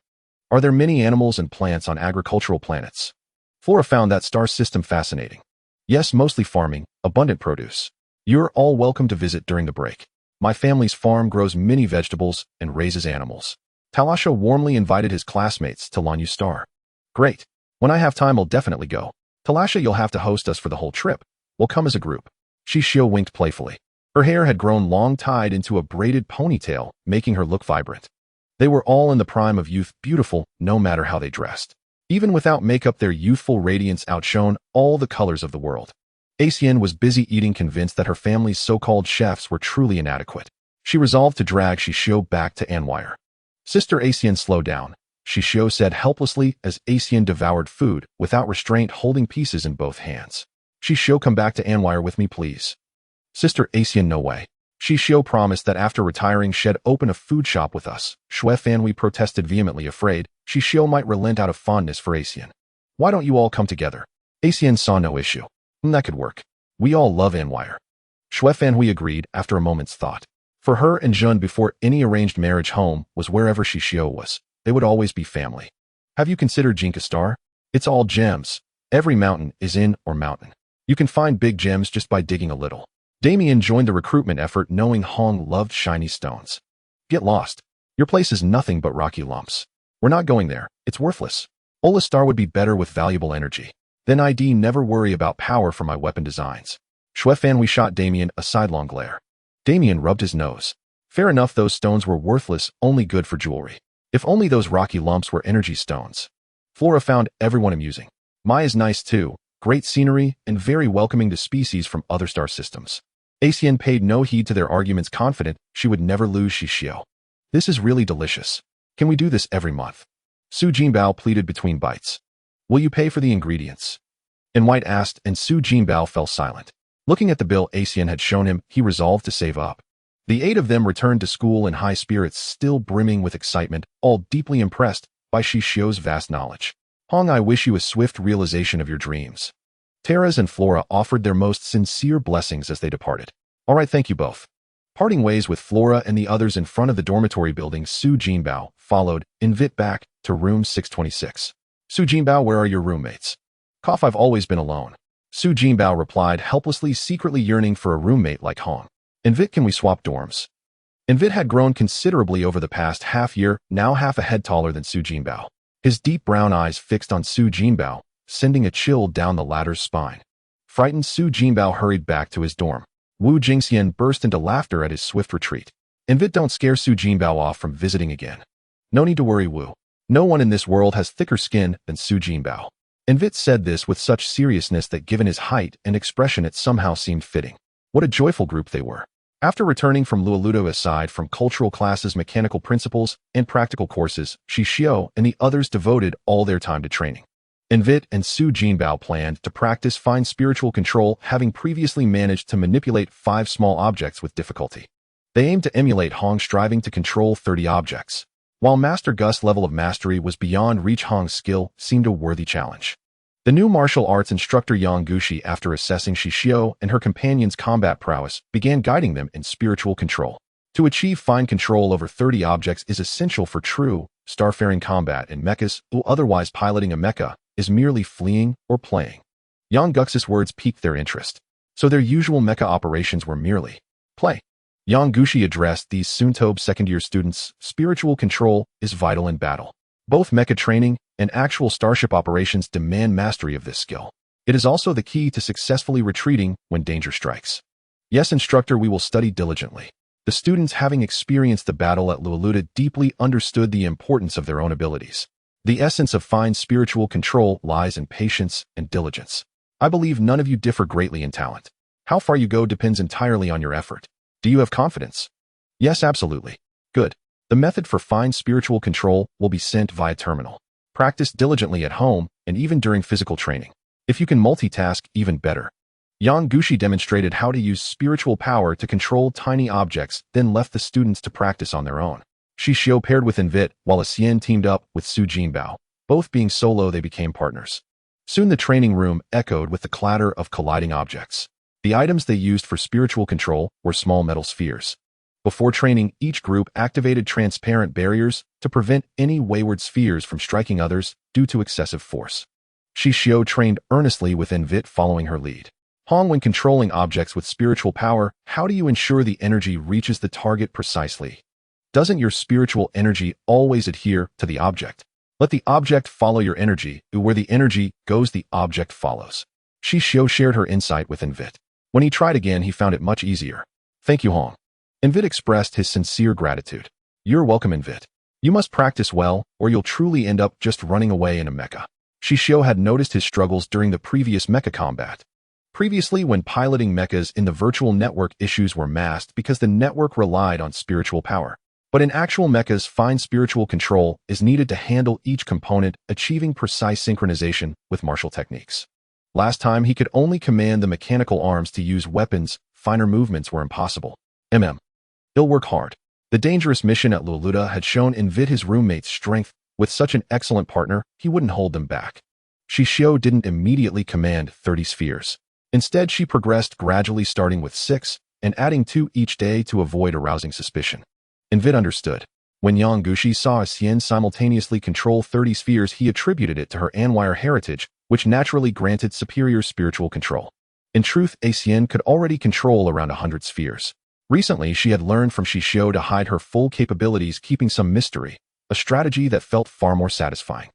Are there many animals and plants on agricultural planets? Flora found that star system fascinating. Yes, mostly farming, abundant produce. You're all welcome to visit during the break. My family's farm grows many vegetables and raises animals. Talasha warmly invited his classmates to Lanyu Star. Great. When I have time, I'll definitely go. Talasha, you'll have to host us for the whole trip. We'll come as a group. Xixiu winked playfully. Her hair had grown long, tied into a braided ponytail, making her look vibrant. They were all in the prime of youth, beautiful, no matter how they dressed. Even without makeup, their youthful radiance outshone all the colors of the world. Xixiu was busy eating, convinced that her family's so-called chefs were truly inadequate. She resolved to drag Xixiu back to manhwa. Sister Xixiu, slow down, Xixiu said helplessly as Xixiu devoured food without restraint, holding pieces in both hands. Xixiu, come back to manhwa with me, please. Sister Xixiu, no way. Xixiu promised that after retiring she'd open a food shop with us. We protested vehemently, afraid Xixiu might relent out of fondness for Xixiu. Why don't you all come together? Xixiu saw no issue. That could work. We all love manhwa. We agreed after a moment's thought. For her and Jun, before any arranged marriage, home was wherever Xixiu was. They would always be family. Have you considered Jinka Star? It's all gems. Every mountain is in or mountain. You can find big gems just by digging a little. Damien joined the recruitment effort, knowing Hong loved shiny stones. Get lost. Your place is nothing but rocky lumps. We're not going there. It's worthless. Ola Star would be better with valuable energy. Then I'd never worry about power for my weapon designs. We shot Damien a sidelong glare. Damien rubbed his nose. Fair enough, those stones were worthless, only good for jewelry. If only those rocky lumps were energy stones. Flora found everyone amusing. Maya's nice too, great scenery, and very welcoming to species from other star systems. Xixiu paid no heed to their arguments, confident she would never lose Xixiu. This is really delicious. Can we do this every month? Su Jinbao pleaded between bites. Will you pay for the ingredients? And White asked, and Su Jinbao fell silent. Looking at the bill Xixiu had shown him, he resolved to save up. The 8 of them returned to school in high spirits, still brimming with excitement, all deeply impressed by Xixiu's vast knowledge. Hong, I wish you a swift realization of your dreams. Teras and Flora offered their most sincere blessings as they departed. All right, thank you both. Parting ways with Flora and the others in front of the dormitory building, Su Jinbao followed Invit back to room 626. Su Jinbao, where are your roommates? Cough, I've always been alone. Su Jinbao replied, helplessly, secretly yearning for a roommate like Hong. Invit, can we swap dorms? Invit had grown considerably over the past half year, now half a head taller than Su Jinbao. His deep brown eyes fixed on Su Jinbao, sending a chill down the latter's spine. Frightened, Su Jinbao hurried back to his dorm. Wu Jingxian burst into laughter at his swift retreat. Invit, don't scare Su Jinbao off from visiting again. No need to worry, Wu. No one in this world has thicker skin than Su Jinbao. Invit said this with such seriousness that given his height and expression it somehow seemed fitting. What a joyful group they were. After returning from Luoluto, aside from cultural classes, mechanical principles, and practical courses, Xixiu and the others devoted all their time to training. Invit and Su Jinbao planned to practice fine spiritual control, having previously managed to manipulate 5 small objects with difficulty. They aimed to emulate Hong, striving to control 30 objects. While Master Gus' level of mastery was beyond reach, Hong's skill seemed a worthy challenge. The new martial arts instructor Yang Gushi, after assessing Xixiu and her companion's combat prowess, began guiding them in spiritual control. To achieve fine control over 30 objects is essential for true starfaring combat in mechas, who otherwise piloting a mecha is merely fleeing or playing. Yang Guxi's words piqued their interest. So their usual mecha operations were merely play. Yang Gushi addressed these Suntobe second-year students. Spiritual control is vital in battle. Both mecha training and actual starship operations demand mastery of this skill. It is also the key to successfully retreating when danger strikes. Yes, instructor, we will study diligently. The students, having experienced the battle at Luoluta, deeply understood the importance of their own abilities. The essence of fine spiritual control lies in patience and diligence. I believe none of you differ greatly in talent. How far you go depends entirely on your effort. Do you have confidence? Yes, absolutely. Good. The method for fine spiritual control will be sent via terminal. Practice diligently at home and even during physical training. If you can multitask, even better. Yang Gushi demonstrated how to use spiritual power to control tiny objects, then left the students to practice on their own. Xixiu paired with Invit, while Xixiu teamed up with Su Jinbao. Both being solo, they became partners. Soon the training room echoed with the clatter of colliding objects. The items they used for spiritual control were small metal spheres. Before training, each group activated transparent barriers to prevent any wayward spheres from striking others due to excessive force. Xixiu trained earnestly with Invit following her lead. Hong, when controlling objects with spiritual power, how do you ensure the energy reaches the target precisely? Doesn't your spiritual energy always adhere to the object? Let the object follow your energy, where the energy goes, the object follows. Xixiu shared her insight with Invit. When he tried again, he found it much easier. Thank you, Hong. Invit expressed his sincere gratitude. You're welcome, Invit. You must practice well, or you'll truly end up just running away in a mecha. Xixiu had noticed his struggles during the previous mecha combat. Previously, when piloting mechas in the virtual network, issues were masked because the network relied on spiritual power. But in actual mechas, fine spiritual control is needed to handle each component, achieving precise synchronization with martial techniques. Last time, he could only command the mechanical arms to use weapons. Finer movements were impossible. He'll work hard. The dangerous mission at Luluda had shown Invid his roommate's strength. With such an excellent partner, he wouldn't hold them back. Xixiu didn't immediately command 30 spheres. Instead, she progressed gradually, starting with 6 and adding 2 each day to avoid arousing suspicion. Invid understood. When Yang Gushi saw Xian simultaneously control 30 spheres, he attributed it to her Anwire heritage, which naturally granted superior spiritual control. In truth, Xian could already control around 100 spheres. Recently, she had learned from Xixiu to hide her full capabilities, keeping some mystery, a strategy that felt far more satisfying.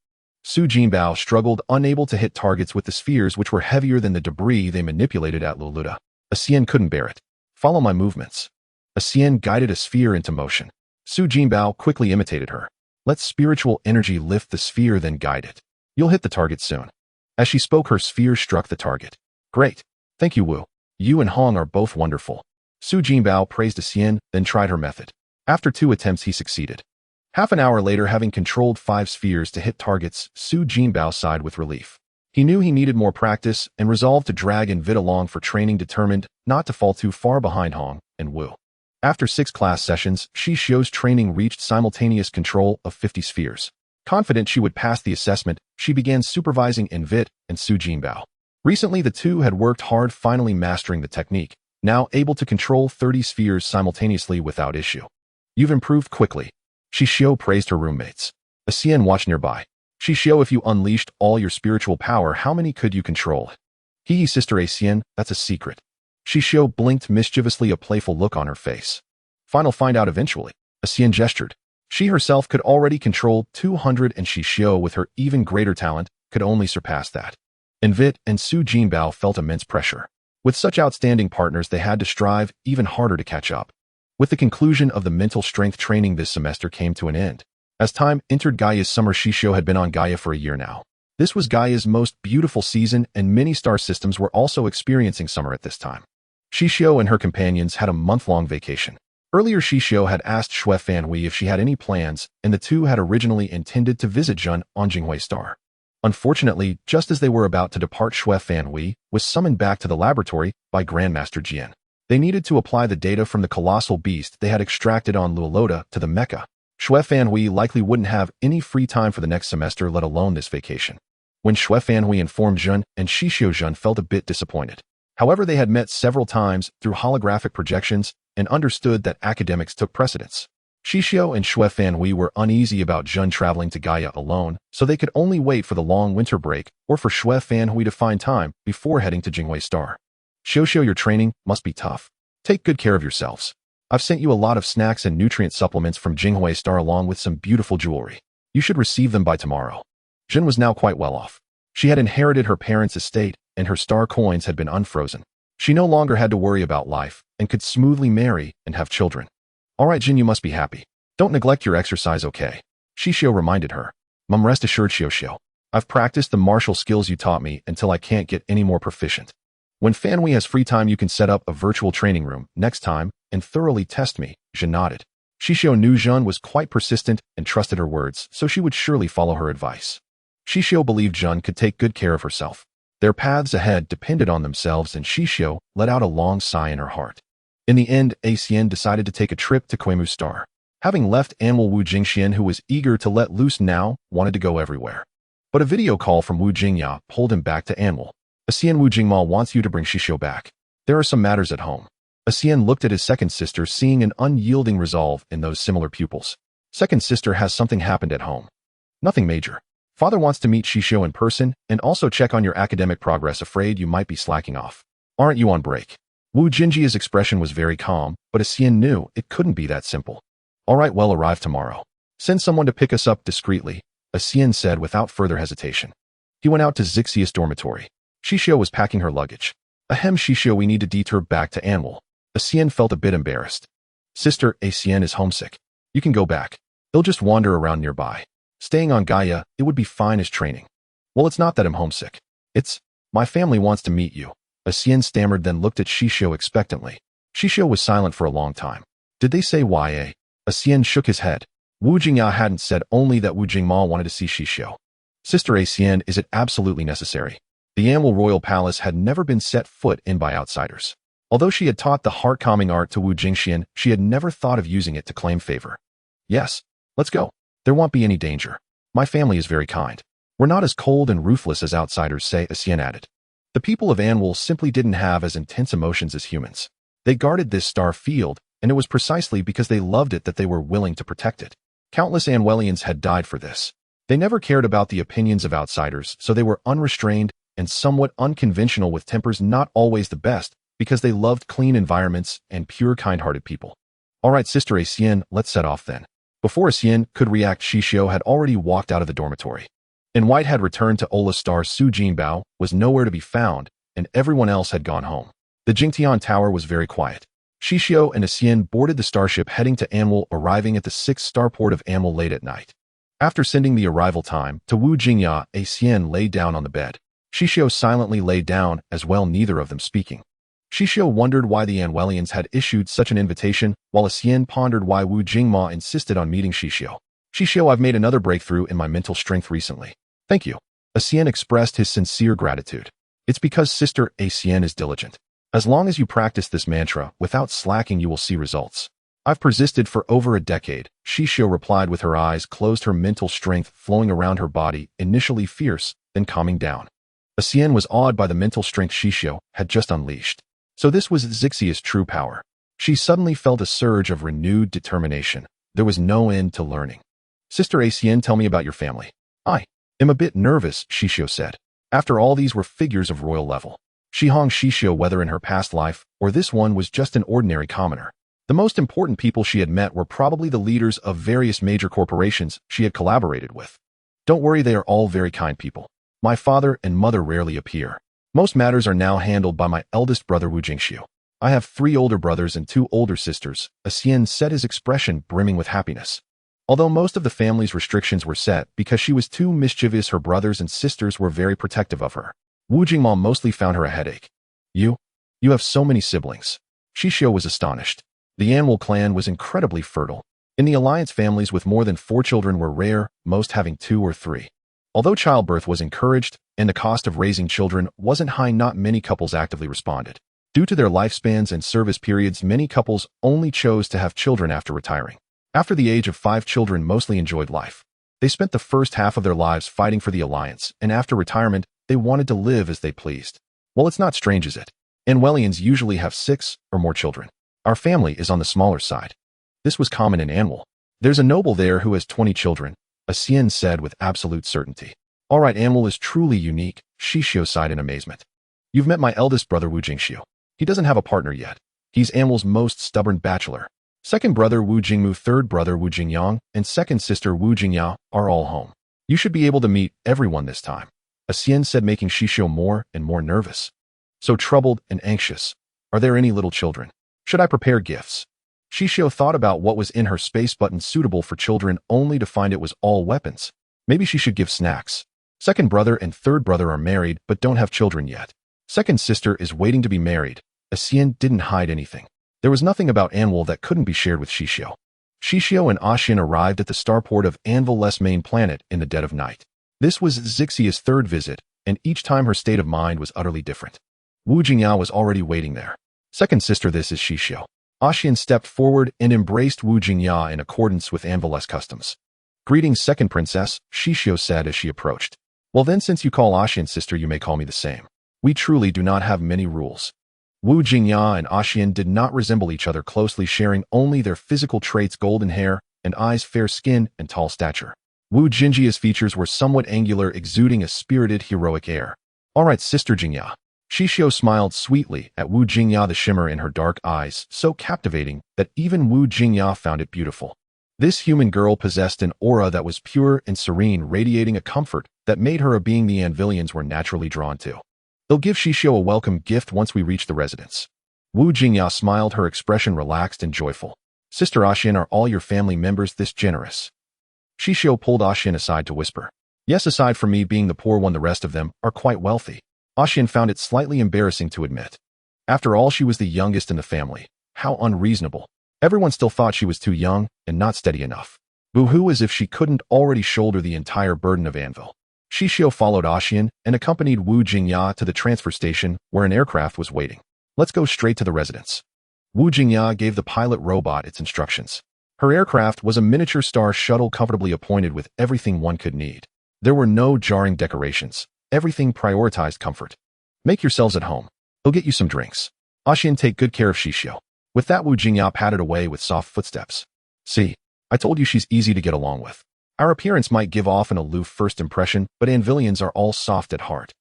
Su Jinbao struggled, unable to hit targets with the spheres, which were heavier than the debris they manipulated at Luluda. Xian couldn't bear it. Follow my movements. Xian guided a sphere into motion. Su Jinbao quickly imitated her. Let spiritual energy lift the sphere, then guide it. You'll hit the target soon. As she spoke, her sphere struck the target. Great. Thank you, Wu. You and Hong are both wonderful. Su Jinbao praised Xian, then tried her method. After 2 attempts, he succeeded. Half an hour later, having controlled 5 spheres to hit targets, Su Jinbao sighed with relief. He knew he needed more practice and resolved to drag Invid along for training, determined not to fall too far behind Hong and Wu. After 6 class sessions, Xixiu's training reached simultaneous control of 50 spheres. Confident she would pass the assessment, she began supervising Invid and Su Jinbao. Recently, the two had worked hard, finally mastering the technique, now able to control 30 spheres simultaneously without issue. You've improved quickly. Xixiu praised her roommates. Xian watched nearby. Xixiu, if you unleashed all your spiritual power, how many could you control? Hee sister Xian, that's a secret. Xixiu blinked mischievously, a playful look on her face. Final find out eventually. Xian gestured. She herself could already control 200 and Xixiu, with her even greater talent, could only surpass that. Invid and Su Jinbao felt immense pressure. With such outstanding partners, they had to strive even harder to catch up. With the conclusion of the mental strength training, this semester came to an end. As time entered Gaia's summer, Xixiu had been on Gaia for a year now. This was Gaia's most beautiful season, and many star systems were also experiencing summer at this time. Xixiu and her companions had a month-long vacation. Earlier, Xixiu had asked Xue Fanhui if she had any plans, and the two had originally intended to visit Zhen on Jinghui Star. Unfortunately, just as they were about to depart, Xue Fanhui was summoned back to the laboratory by Grandmaster Jian. They needed to apply the data from the colossal beast they had extracted on Luluda to the mecha. Xue Fanhui likely wouldn't have any free time for the next semester, let alone this vacation. When Xue Fanhui informed Zhen and Xixiu, Zhen felt a bit disappointed. However, they had met several times through holographic projections and understood that academics took precedence. Xixiu and Xue Fanhui were uneasy about Zhen traveling to Gaia alone, so they could only wait for the long winter break or for Xue Fanhui to find time before heading to Jinghui Star. Xixiu, your training must be tough. Take good care of yourselves. I've sent you a lot of snacks and nutrient supplements from Jinghui Star along with some beautiful jewelry. You should receive them by tomorrow. Zhen was now quite well off. She had inherited her parents' estate, and her star coins had been unfrozen. She no longer had to worry about life and could smoothly marry and have children. All right, Jin, you must be happy. Don't neglect your exercise, okay? Xixiu reminded her. Mum, rest assured, Xixiu. I've practiced the martial skills you taught me until I can't get any more proficient. When Fanhui has free time, you can set up a virtual training room next time and thoroughly test me. Zhen nodded. Xixiu knew Zhen was quite persistent and trusted her words, so she would surely follow her advice. Xixiu believed Zhen could take good care of herself. Their paths ahead depended on themselves, and Xixiu let out a long sigh in her heart. In the end, Xian decided to take a trip to Quemu Star. Having left Anwal, Wu Jingxian, who was eager to let loose now, wanted to go everywhere. But a video call from Wu Jingya pulled him back to Anwal. Xian, Wu Jingma wants you to bring Xixiu back. There are some matters at home. Xian looked at his second sister, seeing an unyielding resolve in those similar pupils. Second sister, has something happened at home? Nothing major. Father wants to meet Xixiu in person and also check on your academic progress. Afraid you might be slacking off. Aren't you on break? Wu Jinjia's expression was very calm, but Xian knew it couldn't be that simple. All right, well, arrive tomorrow. Send someone to pick us up discreetly, Xian said without further hesitation. He went out to Xixiu's dormitory. Xixiu was packing her luggage. Ahem, Xixiu, we need to detour back to Anwal. Xian felt a bit embarrassed. Sister, Xian is homesick. You can go back. He'll just wander around nearby. Staying on Gaia, it would be fine as training. Well, it's not that I'm homesick. It's, my family wants to meet you. Xian stammered, then looked at Xixiu expectantly. Xixiu was silent for a long time. Did they say YA? Xian shook his head. Wu Jingya hadn't said, only that Wu Jingma wanted to see Xixiu. Sister Xian, is it absolutely necessary? The Annual Royal Palace had never been set foot in by outsiders. Although she had taught the heart-calming art to Wu Jingxian, she had never thought of using it to claim favor. Yes, let's go. There won't be any danger. My family is very kind. We're not as cold and ruthless as outsiders say, Xian added. The people of Annual simply didn't have as intense emotions as humans. They guarded this star field, and it was precisely because they loved it that they were willing to protect it. Countless Annualians had died for this. They never cared about the opinions of outsiders, so they were unrestrained and somewhat unconventional, with tempers not always the best, because they loved clean environments and pure kind-hearted people. All right, Sister Xian, let's set off then. Before Xian could react, Xixiu had already walked out of the dormitory. And White had returned to Ola Star. Su Jinbao was nowhere to be found, and everyone else had gone home. The Jingtian Tower was very quiet. Xixiu and Xian boarded the starship heading to Annual, arriving at the 6th starport of Annual late at night. After sending the arrival time to Wu Jingya, Xian lay down on the bed. Xixiu silently lay down as well, neither of them speaking. Xixiu wondered why the Annualians had issued such an invitation, while Xian pondered why Wu Jingma insisted on meeting Xixiu. Xixiu, I've made another breakthrough in my mental strength recently. Thank you. Xian expressed his sincere gratitude. It's because Sister Xian is diligent. As long as you practice this mantra without slacking, you will see results. I've persisted for over a decade, Xixiu replied with her eyes closed, her mental strength flowing around her body, initially fierce, then calming down. Xian was awed by the mental strength Xixiu had just unleashed. So this was Xixiu's true power. She suddenly felt a surge of renewed determination. There was no end to learning. Sister Xian, tell me about your family. I am a bit nervous, Xixiu said. After all, these were figures of royal level. She hung Xixiu whether in her past life or this one was just an ordinary commoner. The most important people she had met were probably the leaders of various major corporations she had collaborated with. Don't worry, they are all very kind people. My father and mother rarely appear. Most matters are now handled by my eldest brother Wu Jingxiu. I have 3 older brothers and 2 older sisters, Xian said, his expression brimming with happiness. Although most of the family's restrictions were set because she was too mischievous, her brothers and sisters were very protective of her. Wu Jingma mostly found her a headache. You have so many siblings. Xixiu was astonished. The Annual clan was incredibly fertile. In the alliance, families with more than 4 children were rare, most having 2 or 3. Although childbirth was encouraged and the cost of raising children wasn't high, not many couples actively responded. Due to their lifespans and service periods, many couples only chose to have children after retiring. After the age of 5, children mostly enjoyed life. They spent the first half of their lives fighting for the alliance, and after retirement, they wanted to live as they pleased. Well, it's not strange, is it? Annualians usually have 6 or more children. Our family is on the smaller side. This was common in Annual. There's a noble there who has 20 children, Xian said with absolute certainty. All right, Annual is truly unique, Xixiu sighed in amazement. You've met my eldest brother Wu Jingxiu. He doesn't have a partner yet. He's Annual's most stubborn bachelor. Second brother Wu Jingmu, third brother Wu Jingyang, and second sister Wu Jingya are all home. You should be able to meet everyone this time, Xian said, making Xixiu more and more nervous. So troubled and anxious. Are there any little children? Should I prepare gifts? Xixiu thought about what was in her space button suitable for children, only to find it was all weapons. Maybe she should give snacks. Second brother and third brother are married but don't have children yet. Second sister is waiting to be married. Xian didn't hide anything. There was nothing about Annual that couldn't be shared with Xixiu. Xixiu and Xian arrived at the starport of Boundless main planet in the dead of night. This was Xixiu's 3rd visit, and each time her state of mind was utterly different. Wu Jingya was already waiting there. Second sister, this is Xixiu. Xian stepped forward and embraced Wu Jingya in accordance with Boundless customs. Greetings, second princess, Xixiu said as she approached. Well then, since you call Xian sister, you may call me the same. We truly do not have many rules. Wu Jingya and Xian did not resemble each other closely, sharing only their physical traits: golden hair and eyes, fair skin, and tall stature. Wu Jingya's features were somewhat angular, exuding a spirited, heroic air. All right, Sister Jingya. Xixiu smiled sweetly at Wu Jingya, the shimmer in her dark eyes so captivating that even Wu Jingya found it beautiful. This human girl possessed an aura that was pure and serene, radiating a comfort that made her a being the Anvilians were naturally drawn to. They'll give Xixiu a welcome gift once we reach the residence. Wu Jingya smiled, her expression relaxed and joyful. Sister Xian, are all your family members this generous? Xixiu pulled Xian aside to whisper. Yes, aside from me being the poor one, the rest of them are quite wealthy. Ashian found it slightly embarrassing to admit. After all, she was the youngest in the family. How unreasonable. Everyone still thought she was too young and not steady enough. Boo-hoo, as if she couldn't already shoulder the entire burden of Anvil. Xixiu followed Ashian and accompanied Wu Jingya to the transfer station where an aircraft was waiting. Let's go straight to the residence. Wu Jingya gave the pilot robot its instructions. Her aircraft was a miniature star shuttle comfortably appointed with everything one could need. There were no jarring decorations. Everything prioritized comfort. Make yourselves at home. He'll get you some drinks. Ashian, take good care of Xixiu. With that, Wu Jingya padded away with soft footsteps. See, I told you she's easy to get along with. Our appearance might give off an aloof first impression, but Anvilians are all soft at heart.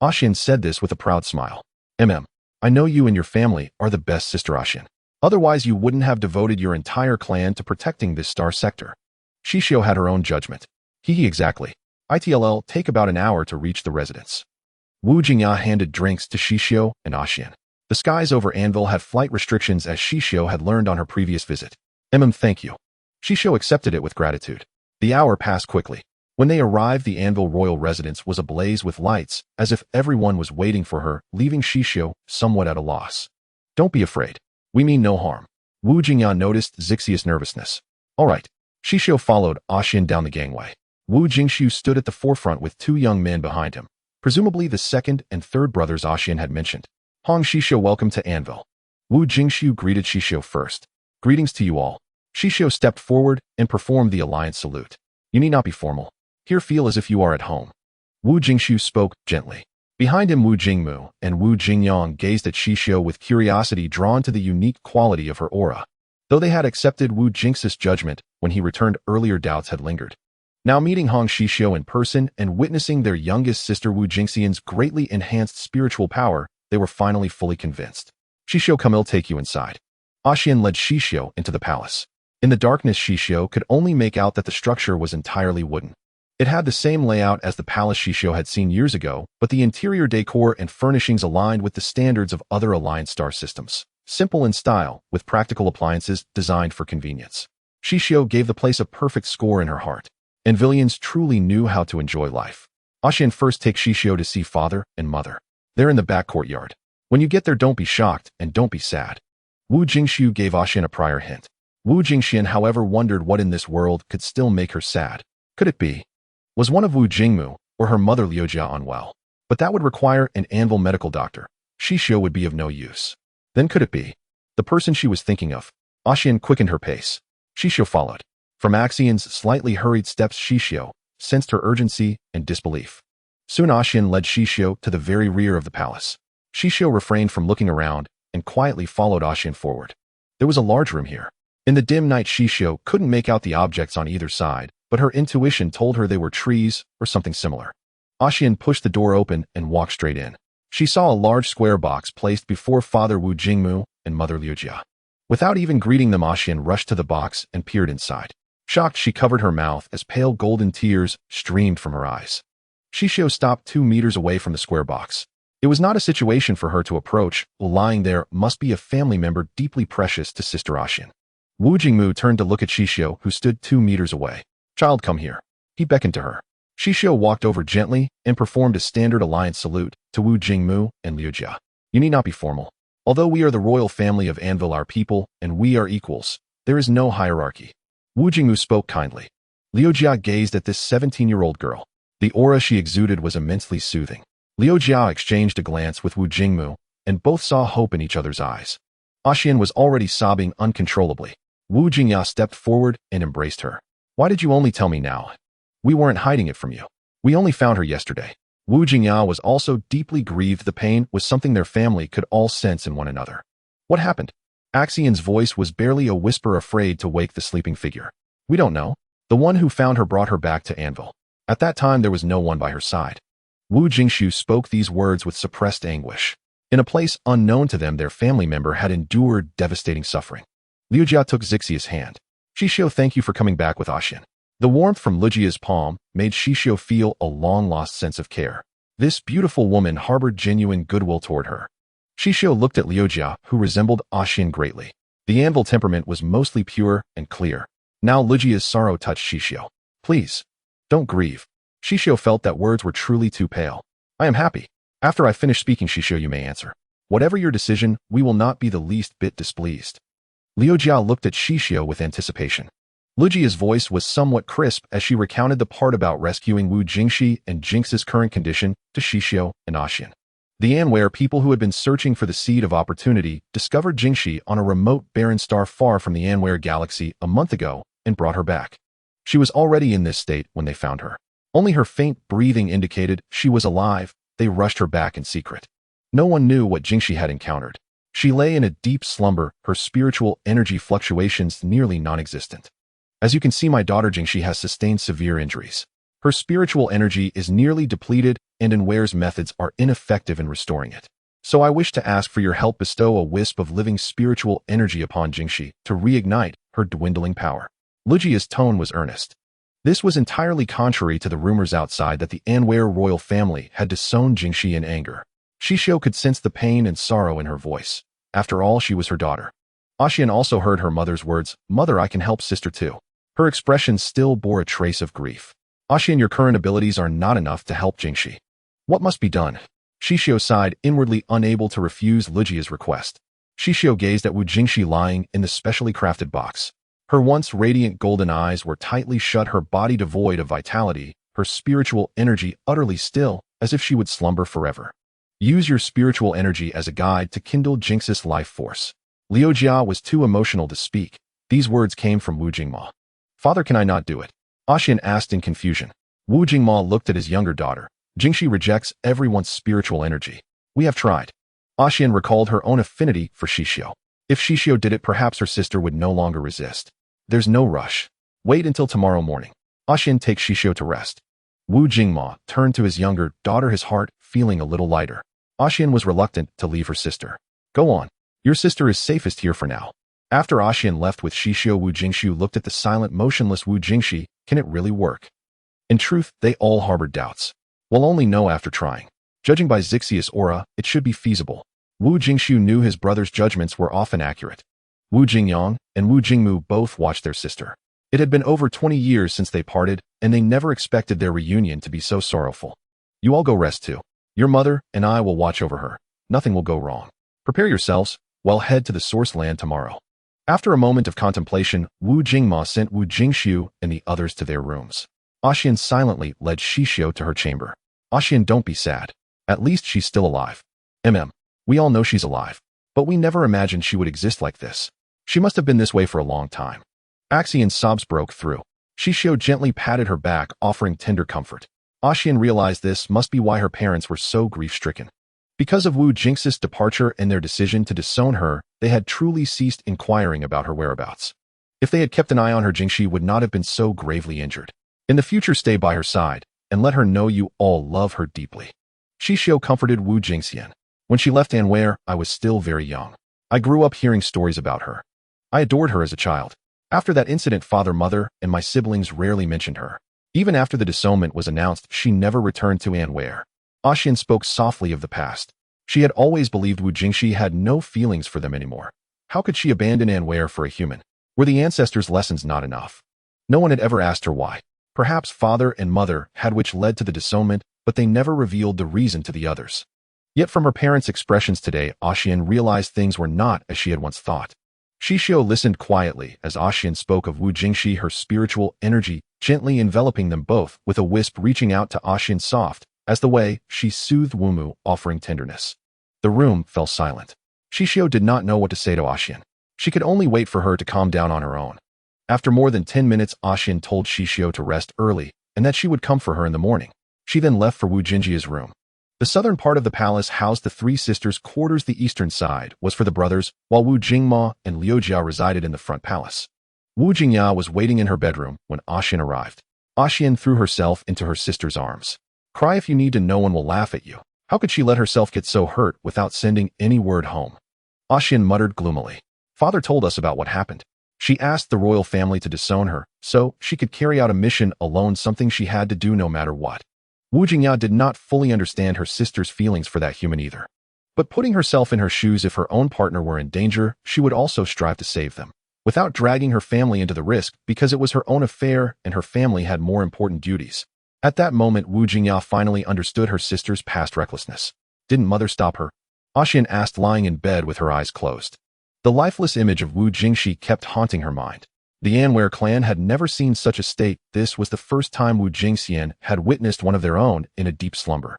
Ashian said this with a proud smile. I know you and your family are the best, Sister Ashian. Otherwise, you wouldn't have devoted your entire clan to protecting this star sector. Xixiu had her own judgment. Exactly. It'll take about an hour to reach the residence. Wu Jingya handed drinks to Xixiu and Ashian. The skies over Anvil had flight restrictions, as Xixiu had learned on her previous visit. Thank you. Xixiu accepted it with gratitude. The hour passed quickly. When they arrived, the Anvil royal residence was ablaze with lights, as if everyone was waiting for her, leaving Xixiu somewhat at a loss. Don't be afraid. We mean no harm. Wu Jingya noticed Xixiu's nervousness. All right. Xixiu followed Ashian down the gangway. Wu Jingxiu stood at the forefront with two young men behind him, presumably the second and third brothers Ashian had mentioned. Hong Xixiu, welcome to Anvil. Wu Jingxiu greeted Xixiu first. Greetings to you all. Xixiu stepped forward and performed the alliance salute. You need not be formal. Here, feel as if you are at home. Wu Jingxiu spoke gently. Behind him, Wu Jingmu and Wu Jingyang gazed at Xixiu with curiosity, drawn to the unique quality of her aura. Though they had accepted Wu Jingxi's judgment when he returned earlier, doubts had lingered. Now meeting Hong Xixiu in person and witnessing their youngest sister Wu Jingxian's greatly enhanced spiritual power, they were finally fully convinced. Xixiu, come, I'll take you inside. Ashian led Xixiu into the palace. In the darkness, Xixiu could only make out that the structure was entirely wooden. It had the same layout as the palace Xixiu had seen years ago, but the interior decor and furnishings aligned with the standards of other Alliance star systems. Simple in style, with practical appliances designed for convenience. Xixiu gave the place a perfect score in her heart. Anvilians truly knew how to enjoy life. Ashian, first take Xixiu to see father and mother. They're in the back courtyard. When you get there, don't be shocked and don't be sad. Wu Jingxiu gave Ashian a prior hint. Wu Jingxian, however, wondered what in this world could still make her sad. Could it be? Was one of Wu Jingmu or her mother Liujia unwell? But that would require an Anvil medical doctor. Xixiu would be of no use. Then could it be the person she was thinking of? Ashian quickened her pace. Xixiu followed. From Axian's slightly hurried steps, Xixiu sensed her urgency and disbelief. Soon Ashian led Xixiu to the very rear of the palace. Xixiu refrained from looking around and quietly followed Ashian forward. There was a large room here. In the dim night, Xixiu couldn't make out the objects on either side, but her intuition told her they were trees or something similar. Ashian pushed the door open and walked straight in. She saw a large square box placed before Father Wu Jingmu and Mother Liujia. Without even greeting them, Ashian rushed to the box and peered inside. Shocked, she covered her mouth as pale golden tears streamed from her eyes. Xixiu stopped 2 meters away from the square box. It was not a situation for her to approach. Lying there must be a family member deeply precious to Sister Ashian. Wu Jingmu turned to look at Xixiu, who stood 2 meters away. Child, come here. He beckoned to her. Xixiu walked over gently and performed a standard alliance salute to Wu Jingmu and Liujia. You need not be formal. Although we are the royal family of Anvil, our people, and we are equals, there is no hierarchy. Wu Jingmu spoke kindly. Liujia gazed at this 17-year-old girl. The aura she exuded was immensely soothing. Liujia exchanged a glance with Wu Jingmu, and both saw hope in each other's eyes. Ashian was already sobbing uncontrollably. Wu Jingya stepped forward and embraced her. Why did you only tell me now? We weren't hiding it from you. We only found her yesterday. Wu Jingya was also deeply grieved. The pain was something their family could all sense in one another. What happened? Axian's voice was barely a whisper, afraid to wake the sleeping figure. We don't know. The one who found her brought her back to Anvil. At that time, there was no one by her side. Wu Jingxiu spoke these words with suppressed anguish. In a place unknown to them, their family member had endured devastating suffering. Liujia took Xixiu's hand. Xixiu, thank you for coming back with Ashian. The warmth from Liujia's palm made Xixiu feel a long-lost sense of care. This beautiful woman harbored genuine goodwill toward her. Xixiu looked at Liujia, who resembled Ashian greatly. The Anvil temperament was mostly pure and clear. Now Liujia's sorrow touched Xixiu. Please, don't grieve. Xixiu felt that words were truly too pale. I am happy. After I finish speaking, Xixiu, you may answer. Whatever your decision, we will not be the least bit displeased. Liu Jia looked at Xixiu with anticipation. Lu Jia's voice was somewhat crisp as she recounted the part about rescuing Wu Jingxi and Jinx's current condition to Xixiu and Axian. The Anware people who had been searching for the seed of opportunity discovered Jingxi on a remote barren star far from the Anware galaxy a month ago and brought her back. She was already in this state when they found her. Only her faint breathing indicated she was alive. They rushed her back in secret. No one knew what Jingxi had encountered. She lay in a deep slumber, her spiritual energy fluctuations nearly non-existent. As you can see, my daughter Jingxi has sustained severe injuries. Her spiritual energy is nearly depleted, and Anware's methods are ineffective in restoring it. So I wish to ask for your help. Bestow a wisp of living spiritual energy upon Jingxi to reignite her dwindling power. Lu Jia's tone was earnest. This was entirely contrary to the rumors outside that the Anware royal family had disowned Jingxi in anger. Xixiu could sense the pain and sorrow in her voice. After all, she was her daughter. Axian also heard her mother's words, "Mother, I can help sister too." Her expression still bore a trace of grief. Axian, your current abilities are not enough to help Jingxi. What must be done? Xixiu sighed, inwardly unable to refuse Lu Jia's request. Xixiu gazed at Wu Jingxi lying in the specially crafted box. Her once radiant golden eyes were tightly shut, her body devoid of vitality, her spiritual energy utterly still, as if she would slumber forever. Use your spiritual energy as a guide to kindle Jinx's life force. Liu Jia was too emotional to speak. These words came from Wu Jingma. Father, can I not do it? Axian asked in confusion. Wu Jingma looked at his younger daughter. Jingxi rejects everyone's spiritual energy. We have tried. Axian recalled her own affinity for Xixiu. If Xixiu did it, perhaps her sister would no longer resist. There's no rush. Wait until tomorrow morning. Axian takes Xixiu to rest. Wu Jingma turned to his younger daughter, his heart feeling a little lighter. Axian was reluctant to leave her sister. Go on. Your sister is safest here for now. After Axian left with Xixiu, Wu Jingxiu looked at the silent, motionless Wu Jingxi. Can it really work? In truth, they all harbored doubts. We'll only know after trying. Judging by Xixiu's aura, it should be feasible. Wu Jingxiu knew his brother's judgments were often accurate. Wu Jingyang and Wu Jingmu both watched their sister. It had been over 20 years since they parted, and they never expected their reunion to be so sorrowful. You all go rest too. Your mother and I will watch over her. Nothing will go wrong. Prepare yourselves. We'll head to the source land tomorrow. After a moment of contemplation, Wu Jingma sent Wu Jingxiu and the others to their rooms. Axian silently led Xixiu to her chamber. Axian, don't be sad. At least she's still alive. We all know she's alive. But we never imagined she would exist like this. She must have been this way for a long time. Axian's sobs broke through. Xixiu gently patted her back, offering tender comfort. Axian realized this must be why her parents were so grief-stricken. Because of Wu Jinx's departure and their decision to disown her, they had truly ceased inquiring about her whereabouts. If they had kept an eye on her, Jingxi would not have been so gravely injured. In the future, stay by her side, and let her know you all love her deeply. Xixiu comforted Wu Jingxian. When she left Anware, I was still very young. I grew up hearing stories about her. I adored her as a child. After that incident, father, mother, and my siblings rarely mentioned her. Even after the disownment was announced, she never returned to Anware. Axian spoke softly of the past. She had always believed Wu Jingxi had no feelings for them anymore. How could she abandon Anware for a human? Were the ancestors' lessons not enough? No one had ever asked her why. Perhaps father and mother had, which led to the disownment, but they never revealed the reason to the others. Yet from her parents' expressions today, Axian realized things were not as she had once thought. Xixiu listened quietly as Axian spoke of Wu Jingxi, her spiritual energy gently enveloping them both, with a wisp reaching out to Axian soft, as the way she soothed Wumu, offering tenderness. The room fell silent. Xixiu did not know what to say to Axian. She could only wait for her to calm down on her own. After more than 10 minutes, Axian told Xixiu to rest early, and that she would come for her in the morning. She then left for Wu Jingxi's room. The southern part of the palace housed the three sisters' quarters. The eastern side was for the brothers, while Wu Jingma and Liu Jia resided in the front palace. Wu Jingya was waiting in her bedroom when Axian arrived. Axian threw herself into her sister's arms. Cry if you need to, no one will laugh at you. How could she let herself get so hurt without sending any word home? Axian muttered gloomily. Father told us about what happened. She asked the royal family to disown her, so she could carry out a mission alone, something she had to do no matter what. Wu Jingya did not fully understand her sister's feelings for that human either. But putting herself in her shoes, if her own partner were in danger, she would also strive to save them, without dragging her family into the risk, because it was her own affair and her family had more important duties. At that moment, Wu Jingya finally understood her sister's past recklessness. Didn't mother stop her? Xian asked, lying in bed with her eyes closed. The lifeless image of Wu Jingxi kept haunting her mind. The Anware clan had never seen such a state. This was the first time Wu Jingxian had witnessed one of their own in a deep slumber.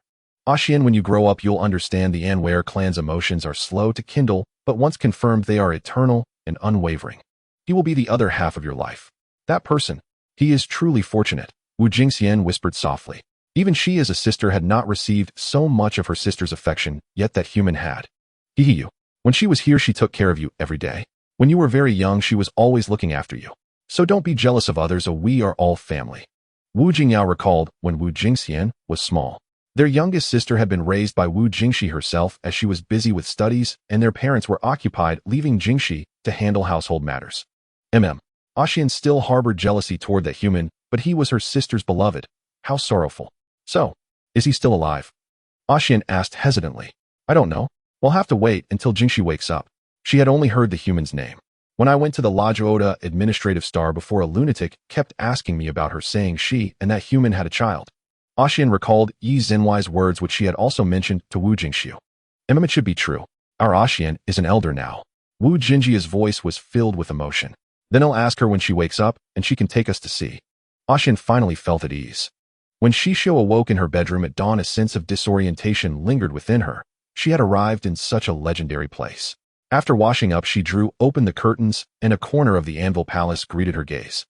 Xian, when you grow up, you'll understand the Anware clan's emotions are slow to kindle, but once confirmed, they are eternal and unwavering. He will be the other half of your life. That person. He is truly fortunate, Wu Jingxian whispered softly. Even she as a sister had not received so much of her sister's affection, yet that human had. Xixiu. When she was here, she took care of you every day. When you were very young, she was always looking after you. So don't be jealous of others, we are all family. Wu Jingyao recalled when Wu Jingxian was small. Their youngest sister had been raised by Wu Jingxi herself as she was busy with studies, and their parents were occupied, leaving Jingxi to handle household matters. Xian still harbored jealousy toward that human, but he was her sister's beloved. How sorrowful. So, is he still alive? Xian asked hesitantly. I don't know. We'll have to wait until Jingxi wakes up. She had only heard the human's name. When I went to the Lajoda administrative star before, a lunatic kept asking me about her, saying she and that human had a child. Xian recalled Yi Zinwai's words, which she had also mentioned to Wu Jingxiu. It should be true. Our Xian is an elder now. Wu Jingjia's voice was filled with emotion. Then I'll ask her when she wakes up, and she can take us to see. Xian finally felt at ease. When Xixiu awoke in her bedroom at dawn, a sense of disorientation lingered within her. She had arrived in such a legendary place. After washing up, she drew open the curtains, and a corner of the Anvil Palace greeted her gaze.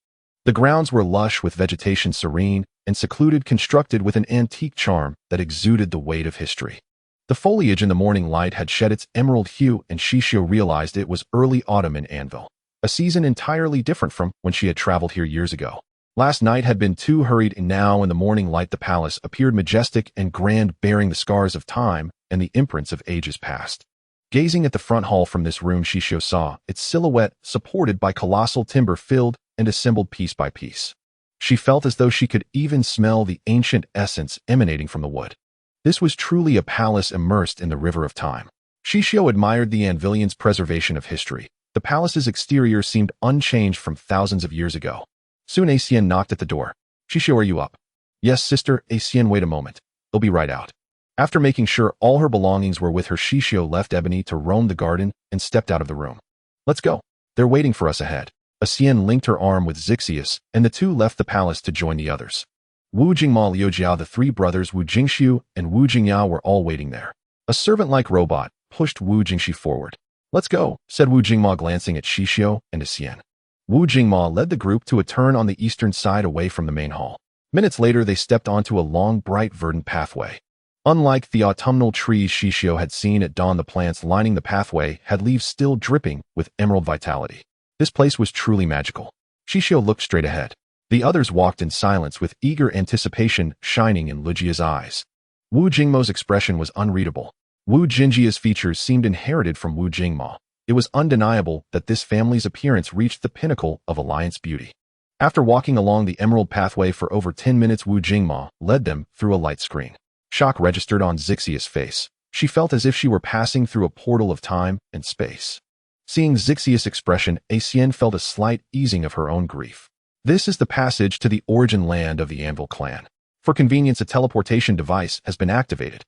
The grounds were lush with vegetation, serene and secluded, constructed with an antique charm that exuded the weight of history. The foliage in the morning light had shed its emerald hue, and Xixiu realized it was early autumn in Anvil, a season entirely different from when she had traveled here years ago. Last night had been too hurried, and now in the morning light the palace appeared majestic and grand, bearing the scars of time and the imprints of ages past. Gazing at the front hall from this room, Xixiu saw its silhouette supported by colossal timber, filled and assembled piece by piece. She felt as though she could even smell the ancient essence emanating from the wood. This was truly a palace immersed in the river of time. Xixiu admired the Anvilian's preservation of history. The palace's exterior seemed unchanged from thousands of years ago. Soon Xian knocked at the door. Xixiu, are you up? Yes, sister. Xian, wait a moment. They'll be right out. After making sure all her belongings were with her, Xixiu left Ebony to roam the garden and stepped out of the room. Let's go. They're waiting for us ahead. Xian linked her arm with Xixiu, and the two left the palace to join the others. Wu Jingma, Liu Jiao, the three brothers Wu Jingxiu and Wu Jingyao were all waiting there. A servant-like robot pushed Wu Jingxi forward. Let's go, said Wu Jingma, glancing at Xixiu and Xian. Wu Jingma led the group to a turn on the eastern side away from the main hall. Minutes later, they stepped onto a long, bright, verdant pathway. Unlike the autumnal trees Xixiu had seen at dawn, the plants lining the pathway had leaves still dripping with emerald vitality. This place was truly magical. Xixiu looked straight ahead. The others walked in silence, with eager anticipation shining in Lujia's eyes. Wu Jingmo's expression was unreadable. Wu Jingjia's features seemed inherited from Wu Jingma. It was undeniable that this family's appearance reached the pinnacle of alliance beauty. After walking along the emerald pathway for over 10 minutes, Wu Jingma led them through a light screen. Shock registered on Xixiu's face. She felt as if she were passing through a portal of time and space. Seeing Xixiu's expression, Xian felt a slight easing of her own grief. This is the passage to the origin land of the Anvil clan. For convenience, a teleportation device has been activated.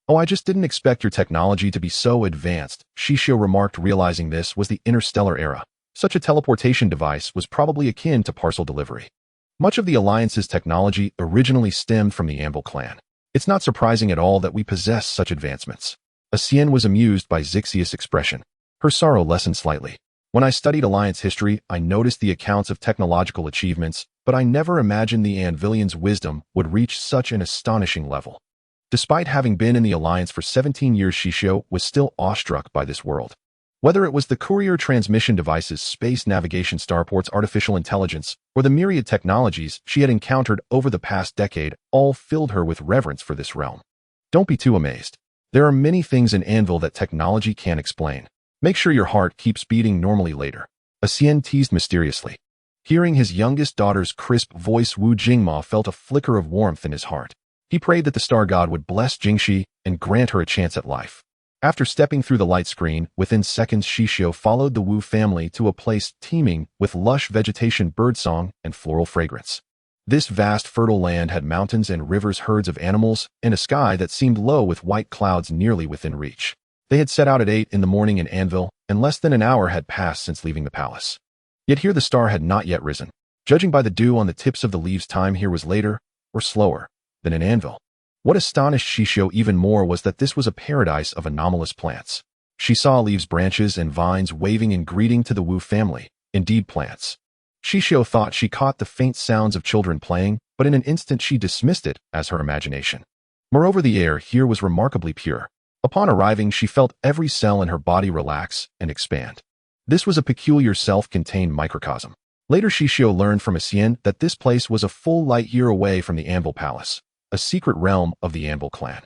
Oh, I just didn't expect your technology to be so advanced, Xixiu remarked, realizing this was the interstellar era. Such a teleportation device was probably akin to parcel delivery. Much of the Alliance's technology originally stemmed from the Anvil clan. It's not surprising at all that we possess such advancements. Xian was amused by Xixiu's expression. Her sorrow lessened slightly. When I studied Alliance history, I noticed the accounts of technological achievements, but I never imagined the Anvilian's wisdom would reach such an astonishing level. Despite having been in the Alliance for 17 years, Xixiu was still awestruck by this world. Whether it was the courier transmission devices, space navigation, starports, artificial intelligence, or the myriad technologies she had encountered over the past decade, all filled her with reverence for this realm. Don't be too amazed. There are many things in Anvil that technology can't explain. Make sure your heart keeps beating normally later. Xian teased mysteriously. Hearing his youngest daughter's crisp voice, Wu Jingma felt a flicker of warmth in his heart. He prayed that the star god would bless Jingxi and grant her a chance at life. After stepping through the light screen, within seconds Xixiu followed the Wu family to a place teeming with lush vegetation, birdsong, and floral fragrance. This vast fertile land had mountains and rivers, herds of animals, and a sky that seemed low with white clouds nearly within reach. They had set out at 8 in the morning in Anvil, and less than an hour had passed since leaving the palace. Yet here the star had not yet risen. Judging by the dew on the tips of the leaves, time here was later, or slower, than in Anvil. What astonished Xixiu even more was that this was a paradise of anomalous plants. She saw leaves, branches, and vines waving in greeting to the Wu family, indeed plants. Xixiu thought she caught the faint sounds of children playing, but in an instant she dismissed it as her imagination. Moreover, the air here was remarkably pure. Upon arriving, she felt every cell in her body relax and expand. This was a peculiar self-contained microcosm. Later, Xixiu learned from Xian that this place was a full light year away from the Anvil Palace, a secret realm of the Anvil clan.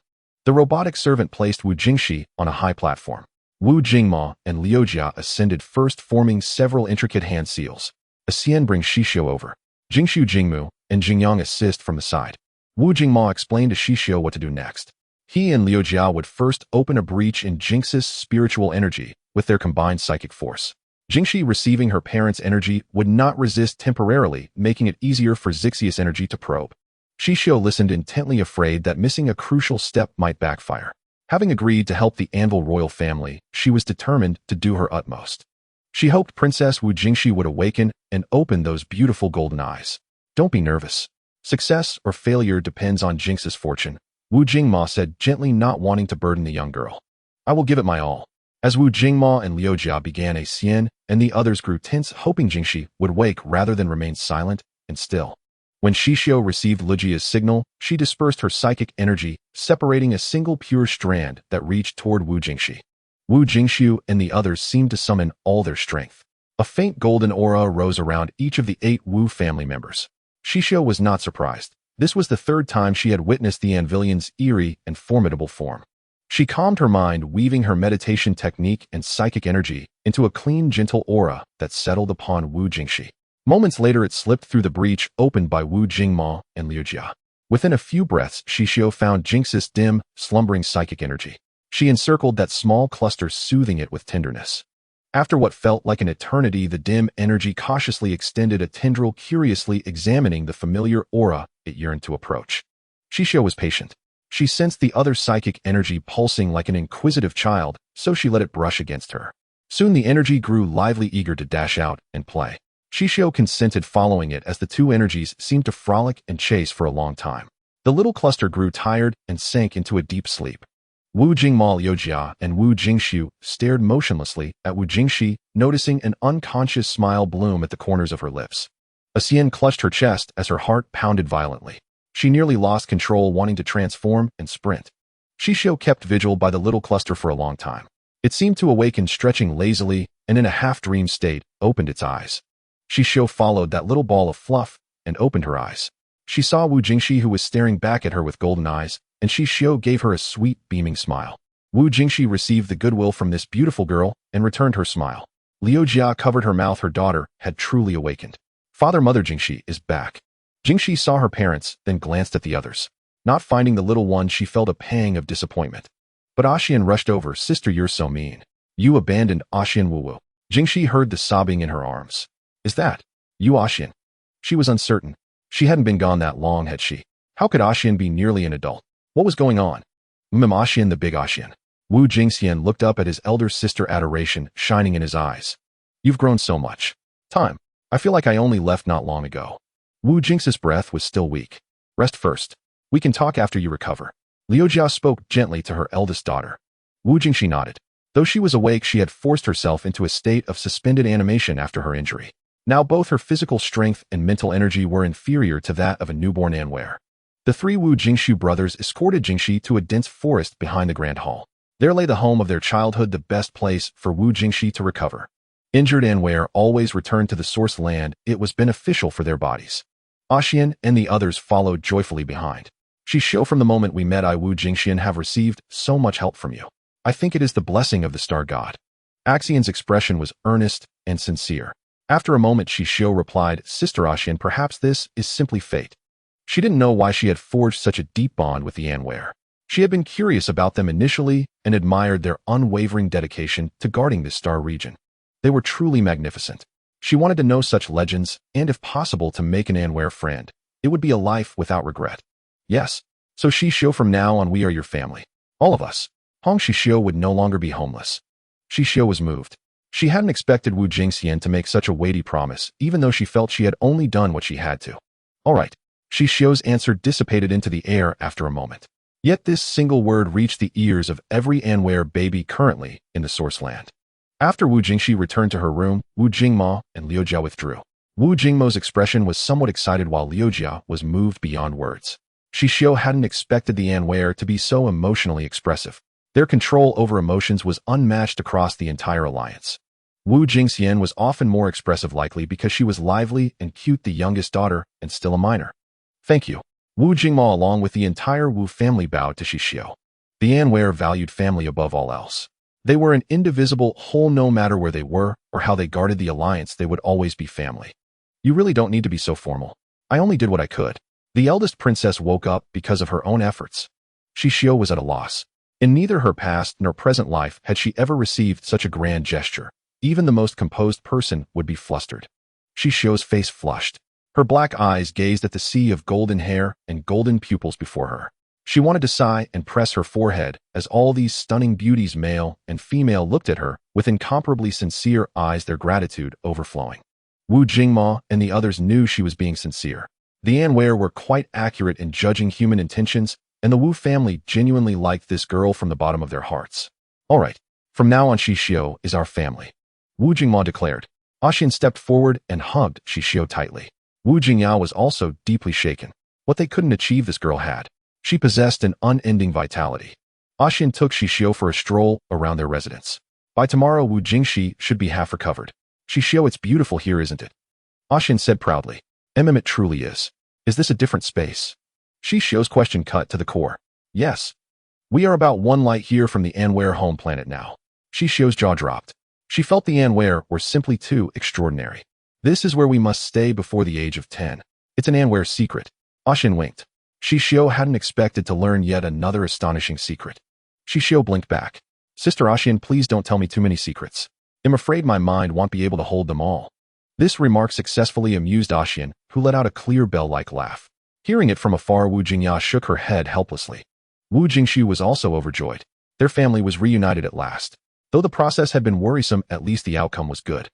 The robotic servant placed Wu Jingxi on a high platform. Wu Jingma and Liujia ascended first, forming several intricate hand seals. Xian brings Xixiu over. Jingxiu Jingmu and Jingyang assist from the side. Wu Jingma explained to Xixiu what to do next. He and Liujia would first open a breach in Jinxi's spiritual energy with their combined psychic force. Jingxi, receiving her parents' energy, would not resist temporarily, making it easier for Xixiu's energy to probe. Xixiu listened intently, afraid that missing a crucial step might backfire. Having agreed to help the Anvil royal family, she was determined to do her utmost. She hoped Princess Wu Jingxi would awaken and open those beautiful golden eyes. Don't be nervous. Success or failure depends on Jinx's fortune, Wu Jingma said gently, not wanting to burden the young girl. I will give it my all. As Wu Jingma and Liujia began, Xian and the others grew tense, hoping Jingxi would wake rather than remain silent and still. When Xixiu received Liujia's signal, she dispersed her psychic energy, separating a single pure strand that reached toward Wu Jingxi. Wu Jingxiu and the others seemed to summon all their strength. A faint golden aura rose around each of the 8 Wu family members. Xixiu was not surprised. This was the third time she had witnessed the Anvilian's eerie and formidable form. She calmed her mind, weaving her meditation technique and psychic energy into a clean, gentle aura that settled upon Wu Jingxi. Moments later, it slipped through the breach opened by Wu Jingma and Liujia. Within a few breaths, Xixiu found Jinx's dim, slumbering psychic energy. She encircled that small cluster, soothing it with tenderness. After what felt like an eternity, the dim energy cautiously extended a tendril, curiously examining the familiar aura it yearned to approach. Xixiu was patient. She sensed the other psychic energy pulsing like an inquisitive child, so she let it brush against her. Soon the energy grew lively, eager to dash out and play. Xixiu consented, following it as the two energies seemed to frolic and chase for a long time. The little cluster grew tired and sank into a deep sleep. Wu Jingma, Liujia, and Wu Jingxiu stared motionlessly at Wu Jingxi, noticing an unconscious smile bloom at the corners of her lips. Xian clutched her chest as her heart pounded violently. She nearly lost control, wanting to transform and sprint. Xixiu kept vigil by the little cluster for a long time. It seemed to awaken, stretching lazily, and in a half-dream state, opened its eyes. Xixiu followed that little ball of fluff and opened her eyes. She saw Wu Jingxi, who was staring back at her with golden eyes, and Xixiu gave her a sweet, beaming smile. Wu Jingxi received the goodwill from this beautiful girl and returned her smile. Liujia covered her mouth. Her daughter had truly awakened. Father, Mother Jingxi is back. Jingxi saw her parents, then glanced at the others. Not finding the little one, she felt a pang of disappointment. But Xian rushed over. Sister, you're so mean. You abandoned Xian Wu. Jingxi heard the sobbing in her arms. Is that you, Xian? She was uncertain. She hadn't been gone that long, had she? How could Xian be nearly an adult? What was going on? Xian, the big Xian. Wu Jingxian looked up at his elder sister, adoration shining in his eyes. You've grown so much. Time. I feel like I only left not long ago. Wu Jingxi's breath was still weak. Rest first. We can talk after you recover. Liujia spoke gently to her eldest daughter. Wu Jingxi nodded. Though she was awake, she had forced herself into a state of suspended animation after her injury. Now both her physical strength and mental energy were inferior to that of a newborn Anware. The 3 Wu Jingxiu brothers escorted Jingxi to a dense forest behind the Grand Hall. There lay the home of their childhood, the best place for Wu Jingxi to recover. Injured Anware always returned to the source land. It was beneficial for their bodies. Xian and the others followed joyfully behind. Xixiu, from the moment we met, I, Wu Jingxian, have received so much help from you. I think it is the blessing of the star god. Xian's expression was earnest and sincere. After a moment, Xixiu replied, Sister Xian, perhaps this is simply fate. She didn't know why she had forged such a deep bond with the Anware. She had been curious about them initially and admired their unwavering dedication to guarding this star region. They were truly magnificent. She wanted to know such legends and, if possible, to make an Anware friend. It would be a life without regret. Yes. So Xixiu, from now on we are your family. All of us. Hong Xixiu would no longer be homeless. Xixiu was moved. She hadn't expected Wu Jingxian to make such a weighty promise, even though she felt she had only done what she had to. All right. Xixiu's answer dissipated into the air after a moment. Yet this single word reached the ears of every Anware baby currently in the source land. After Wu Jingxi returned to her room, Wu Jingma and Liu Jia withdrew. Wu Jingmo's expression was somewhat excited while Liu Jia was moved beyond words. Xixiu hadn't expected the Anware to be so emotionally expressive. Their control over emotions was unmatched across the entire alliance. Wu Jingxian was often more expressive, likely because she was lively and cute, the youngest daughter and still a minor. Thank you. Wu Jingma along with the entire Wu family bowed to Xixiu. The Anware valued family above all else. They were an indivisible whole. No matter where they were or how they guarded the alliance, they would always be family. You really don't need to be so formal. I only did what I could. The eldest princess woke up because of her own efforts. Xixiu was at a loss. In neither her past nor present life had she ever received such a grand gesture. Even the most composed person would be flustered. Xixiu's face flushed. Her black eyes gazed at the sea of golden hair and golden pupils before her. She wanted to sigh and press her forehead as all these stunning beauties, male and female, looked at her with incomparably sincere eyes, their gratitude overflowing. Wu Jingma and the others knew she was being sincere. The Anware were quite accurate in judging human intentions, and the Wu family genuinely liked this girl from the bottom of their hearts. All right, from now on Xixiu is our family, Wu Jingma declared. Xian stepped forward and hugged Xixiu tightly. Wu Jingyao was also deeply shaken. What they couldn't achieve, this girl had. She possessed an unending vitality. Xian took Xixiu for a stroll around their residence. By tomorrow, Wu Jingxi should be half recovered. Xixiu, it's beautiful here, isn't it? Xian said proudly. It truly is. Is this a different space? Xixiu's question cut to the core. Yes. We are about one light here from the Anware home planet now. Xixiu's jaw dropped. She felt the Anware were simply too extraordinary. This is where we must stay before the age of 10. It's an Anware secret. Xian winked. Xixiu hadn't expected to learn yet another astonishing secret. Xixiu blinked back. Sister Xian, please don't tell me too many secrets. I'm afraid my mind won't be able to hold them all. This remark successfully amused Xian, who let out a clear bell-like laugh. Hearing it from afar, Wu Jingya shook her head helplessly. Wu Jingxi was also overjoyed. Their family was reunited at last. Though the process had been worrisome, at least the outcome was good.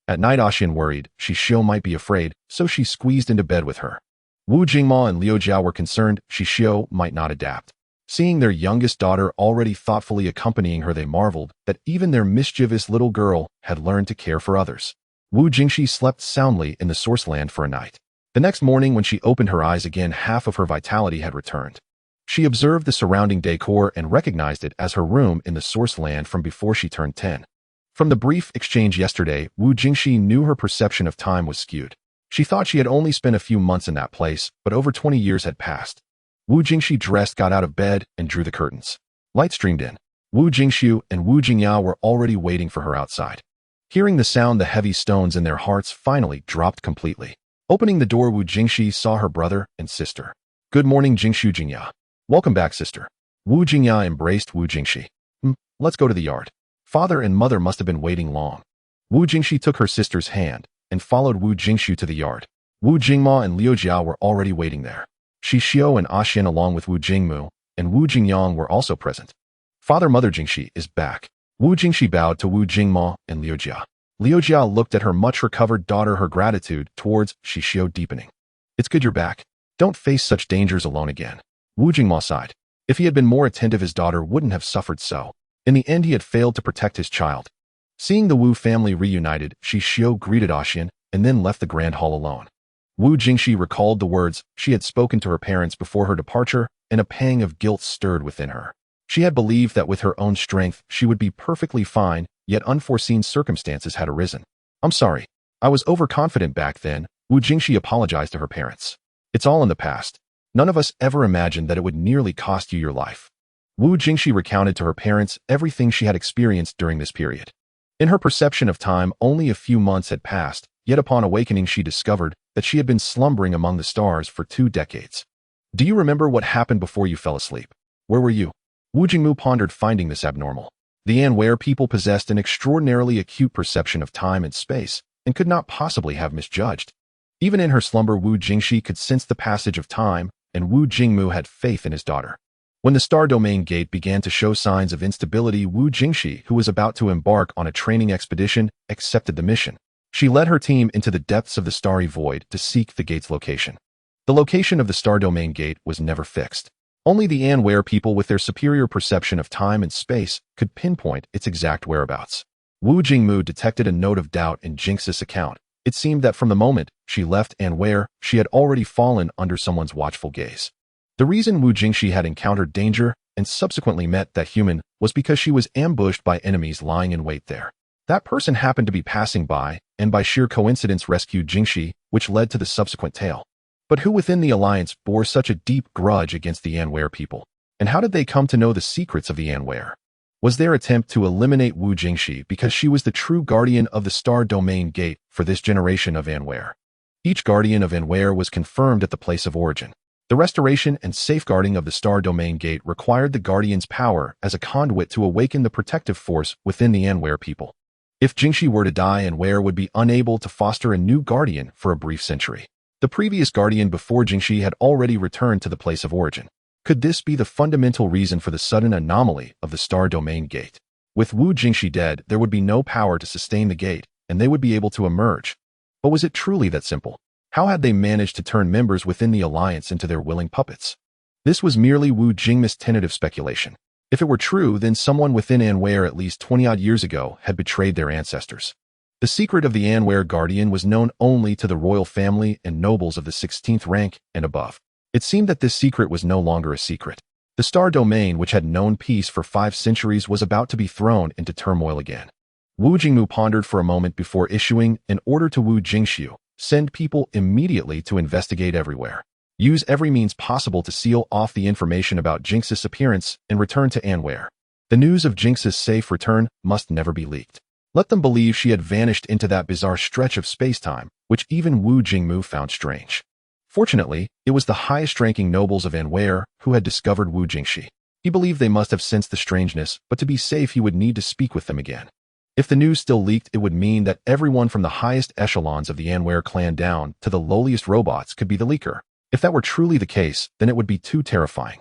At night, Xian worried Xixiu might be afraid, so she squeezed into bed with her. Wu Jingma and Liu Jia were concerned Xixiu might not adapt. Seeing their youngest daughter already thoughtfully accompanying her, they marveled that even their mischievous little girl had learned to care for others. Wu Jingxi slept soundly in the source land for a night. The next morning, when she opened her eyes again, half of her vitality had returned. She observed the surrounding decor and recognized it as her room in the source land from before she turned 10. From the brief exchange yesterday, Wu Jingxi knew her perception of time was skewed. She thought she had only spent a few months in that place, but over 20 years had passed. Wu Jingxi dressed, got out of bed, and drew the curtains. Light streamed in. Wu Jingxiu and Wu Jingyao were already waiting for her outside. Hearing the sound, the heavy stones in their hearts finally dropped completely. Opening the door, Wu Jingxi saw her brother and sister. Good morning, Jingxiu Jingya. Welcome back, sister. Wu Jingya embraced Wu Jingxi. Let's go to the yard. Father and mother must have been waiting long. Wu Jingxi took her sister's hand and followed Wu Jingxiu to the yard. Wu Jingma and Liu Jia were already waiting there. Xixiu and Xian along with Wu Jingmu and Wu Jingyang were also present. Father, Mother Jingxi is back. Wu Jingxi bowed to Wu Jingma and Liu Jia. Liu Jia looked at her much-recovered daughter, her gratitude towards Xixiu deepening. It's good you're back. Don't face such dangers alone again. Wu Jingma sighed. If he had been more attentive, his daughter wouldn't have suffered so. In the end, he had failed to protect his child. Seeing the Wu family reunited, Xixiu greeted Xian and then left the grand hall alone. Wu Jingxi recalled the words she had spoken to her parents before her departure, and a pang of guilt stirred within her. She had believed that with her own strength she would be perfectly fine, yet unforeseen circumstances had arisen. I'm sorry. I was overconfident back then. Wu Jingxi apologized to her parents. It's all in the past. None of us ever imagined that it would nearly cost you your life. Wu Jingxi recounted to her parents everything she had experienced during this period. In her perception of time, only a few months had passed, yet upon awakening she discovered that she had been slumbering among the stars for 2 decades. Do you remember what happened before you fell asleep? Where were you? Wu Jingmu pondered, finding this abnormal. The Anware people possessed an extraordinarily acute perception of time and space, and could not possibly have misjudged. Even in her slumber, Wu Jingxi could sense the passage of time, and Wu Jingmu had faith in his daughter. When the star domain gate began to show signs of instability, Wu Jingxi, who was about to embark on a training expedition, accepted the mission. She led her team into the depths of the starry void to seek the gate's location. The location of the star domain gate was never fixed. Only the Anware people with their superior perception of time and space could pinpoint its exact whereabouts. Wu Jingmu detected a note of doubt in Jinx's account. It seemed that from the moment she left Anware, she had already fallen under someone's watchful gaze. The reason Wu Jingxi had encountered danger and subsequently met that human was because she was ambushed by enemies lying in wait there. That person happened to be passing by and by sheer coincidence rescued Jingxi, which led to the subsequent tale. But who within the alliance bore such a deep grudge against the Anware people? And how did they come to know the secrets of the Anware? Was their attempt to eliminate Wu Jingxi because she was the true guardian of the star domain gate for this generation of Anware? Each guardian of Anware was confirmed at the place of origin. The restoration and safeguarding of the star domain gate required the guardian's power as a conduit to awaken the protective force within the Anware people. If Jingxi were to die, Anware would be unable to foster a new guardian for a brief century. The previous guardian before Jingxi had already returned to the place of origin. Could this be the fundamental reason for the sudden anomaly of the star domain gate? With Wu Jingxi dead, there would be no power to sustain the gate, and they would be able to emerge. But was it truly that simple? How had they managed to turn members within the alliance into their willing puppets? This was merely Wu Jingmu's tentative speculation. If it were true, then someone within Anware at least 20-odd years ago had betrayed their ancestors. The secret of the Anware guardian was known only to the royal family and nobles of the 16th rank and above. It seemed that this secret was no longer a secret. The star domain, which had known peace for 5 centuries, was about to be thrown into turmoil again. Wu Jingmu pondered for a moment before issuing an order to Wu Jingxiu. Send people immediately to investigate everywhere. Use every means possible to seal off the information about Jinx's appearance and return to Anware. The news of Jinx's safe return must never be leaked. Let them believe she had vanished into that bizarre stretch of space-time, which even Wu Jingmu found strange. Fortunately, it was the highest-ranking nobles of Anware who had discovered Wu Jingxi. He believed they must have sensed the strangeness, but to be safe he would need to speak with them again. If the news still leaked, it would mean that everyone from the highest echelons of the Anware clan down to the lowliest robots could be the leaker. If that were truly the case, then it would be too terrifying.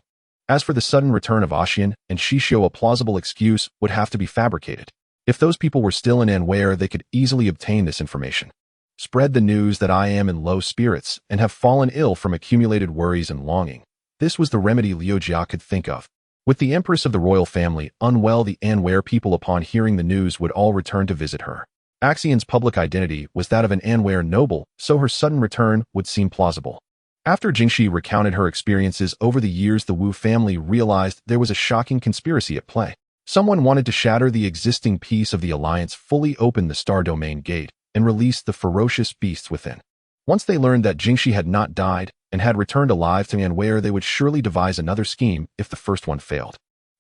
As for the sudden return of Xixiu and Xixiu, a plausible excuse would have to be fabricated. If those people were still in Anware, they could easily obtain this information. Spread the news that I am in low spirits and have fallen ill from accumulated worries and longing. This was the remedy Liu Jia could think of. With the empress of the royal family unwell, the Anware people upon hearing the news would all return to visit her. Xixiu's public identity was that of an Anware noble, so her sudden return would seem plausible. After Jingxi recounted her experiences over the years, the Wu family realized there was a shocking conspiracy at play. Someone wanted to shatter the existing peace of the alliance, fully open the star domain gate, and release the ferocious beasts within. Once they learned that Jingxi had not died and had returned alive to Anware, they would surely devise another scheme if the first one failed.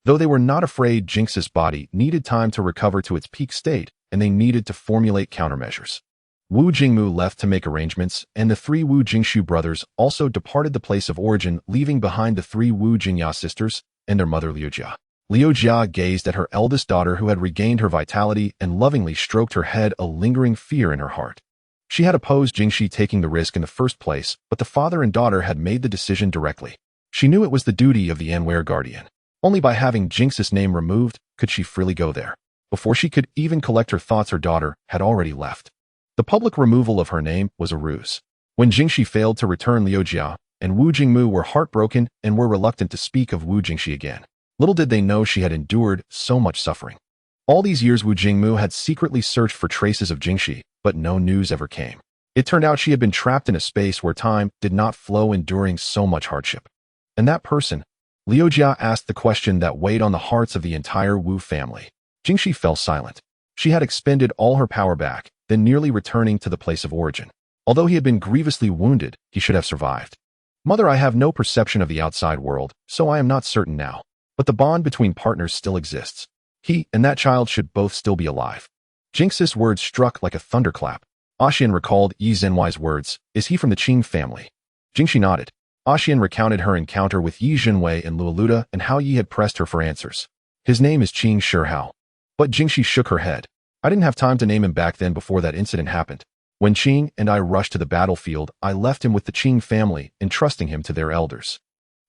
Though they were not afraid, Jinx's body needed time to recover to its peak state, and they needed to formulate countermeasures. Wu Jingmu left to make arrangements, and the 3 Wu Jingxiu brothers also departed the place of origin, leaving behind the 3 Wu Jingya sisters and their mother Liu Jia. Liu Jia gazed at her eldest daughter, who had regained her vitality, and lovingly stroked her head, a lingering fear in her heart. She had opposed Jingxi taking the risk in the first place, but the father and daughter had made the decision directly. She knew it was the duty of the Anware guardian. Only by having Jinx's name removed could she freely go there. Before she could even collect her thoughts, her daughter had already left. The public removal of her name was a ruse. When Jingxi failed to return, Liu Jia and Wu Jingmu were heartbroken and were reluctant to speak of Wu Jingxi again. Little did they know she had endured so much suffering. All these years, Wu Jingmu had secretly searched for traces of Jingxi, but no news ever came. It turned out she had been trapped in a space where time did not flow, enduring so much hardship. And that person? Liu Jia asked the question that weighed on the hearts of the entire Wu family. Jingxi fell silent. She had expended all her power back, then nearly returning to the place of origin. Although he had been grievously wounded, he should have survived. Mother, I have no perception of the outside world, so I am not certain now. But the bond between partners still exists. He and that child should both still be alive. Jinx's words struck like a thunderclap. Xixiu recalled Yi Zhenwei's words. Is he from the Qing family? Jingxi nodded. Xixiu recounted her encounter with Yi Zhenwei and Luoluda and how Yi had pressed her for answers. His name is Qing Shihao. But Jingxi shook her head. I didn't have time to name him back then before that incident happened. When Qing and I rushed to the battlefield, I left him with the Qing family, entrusting him to their elders.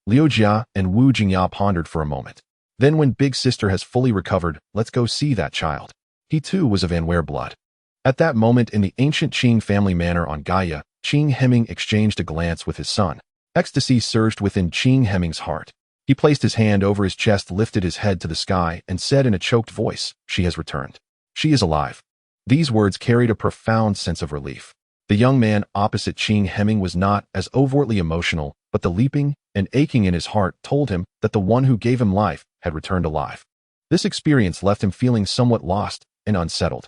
Liu Jia and Wu Jingya pondered for a moment. Then when big sister has fully recovered, let's go see that child. He too was of Anwer blood. At that moment in the ancient Qing family manor on Gaia, Qing Hemming exchanged a glance with his son. Ecstasy surged within Qing Hemming's heart. He placed his hand over his chest, lifted his head to the sky, and said in a choked voice, "She has returned. She is alive." These words carried a profound sense of relief. The young man opposite Qing Hemming was not as overtly emotional, but the leaping and aching in his heart told him that the one who gave him life had returned alive. This experience left him feeling somewhat lost and unsettled.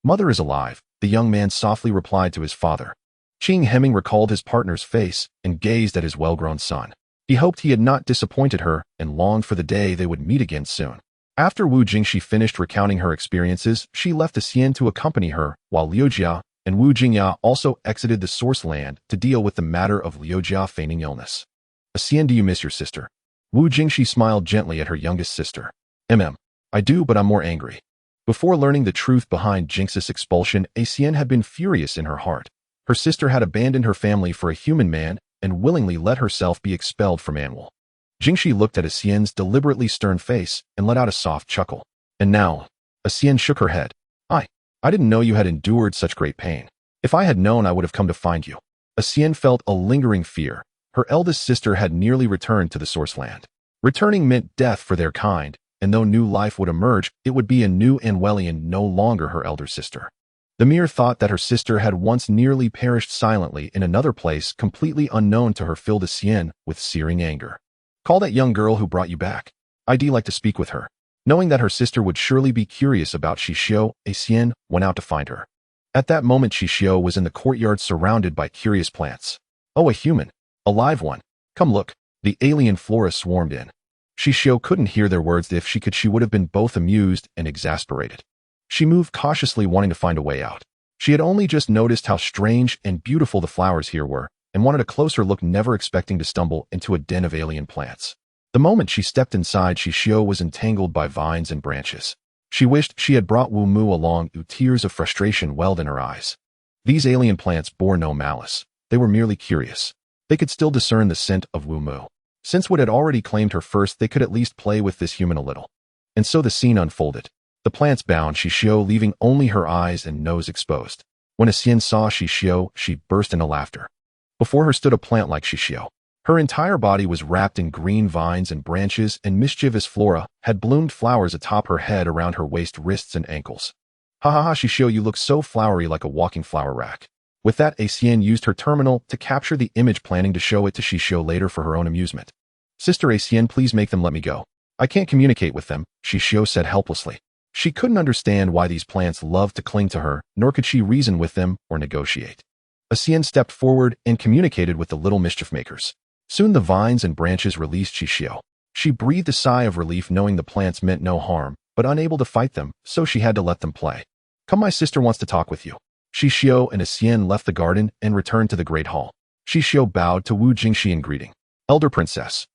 Mother is alive," the young man softly replied to his father. Qing Hemming recalled his partner's face and gazed at his well-grown son. He hoped he had not disappointed her and longed for the day they would meet again soon. After Wu Jingxi finished recounting her experiences, she left Xian to accompany her, while Liu Jia and Wu Jingya also exited the source land to deal with the matter of Liu Jia feigning illness. "Xian, do you miss your sister?" Wu Jingxi smiled gently at her youngest sister. I do, but I'm more angry." Before learning the truth behind Jinx's expulsion, Xian had been furious in her heart. Her sister had abandoned her family for a human man and willingly let herself be expelled from Anwal. Jingxi looked at Xian's deliberately stern face and let out a soft chuckle. "And now?" Xian shook her head. I didn't know you had endured such great pain. If I had known, I would have come to find you." Xian felt a lingering fear. Her eldest sister had nearly returned to the source land. Returning meant death for their kind, and though new life would emerge, it would be a new Anwelian, no longer her elder sister. The mere thought that her sister had once nearly perished silently in another place completely unknown to her filled Xian with searing anger. "Call that young girl who brought you back. I'd like to speak with her." Knowing that her sister would surely be curious about Xixiu, Xian went out to find her. At that moment, Xixiu was in the courtyard surrounded by curious plants. "Oh, a human. A live one. Come look." The alien flora swarmed in. Xixiu couldn't hear their words. If she could, she would have been both amused and exasperated. She moved cautiously, wanting to find a way out. She had only just noticed how strange and beautiful the flowers here were, and wanted a closer look, never expecting to stumble into a den of alien plants. The moment she stepped inside, Xixiu was entangled by vines and branches. She wished she had brought Wu Mu along. Tears of frustration welled in her eyes. These alien plants bore no malice. They were merely curious. They could still discern the scent of Wu Mu. Since Wood had already claimed her first, they could at least play with this human a little. And so the scene unfolded. The plants bound Xixiu, leaving only her eyes and nose exposed. When Xian saw Xixiu, she burst into laughter. Before her stood a plant like Xixiu. Her entire body was wrapped in green vines and branches, and mischievous flora had bloomed flowers atop her head, around her waist, wrists, and ankles. "Ha ha ha, Xixiu, you look so flowery, like a walking flower rack." With that, Xian used her terminal to capture the image, planning to show it to Xixiu later for her own amusement. "Sister Xian, please make them let me go. I can't communicate with them," Xixiu said helplessly. She couldn't understand why these plants loved to cling to her, nor could she reason with them or negotiate. Xian stepped forward and communicated with the little mischief makers. Soon the vines and branches released Xixiu. She breathed a sigh of relief, knowing the plants meant no harm, but unable to fight them, so she had to let them play. "Come, my sister wants to talk with you." Xixiu and Xian left the garden and returned to the great hall. Xixiu bowed to Wu Jingxi in greeting. "Elder princess."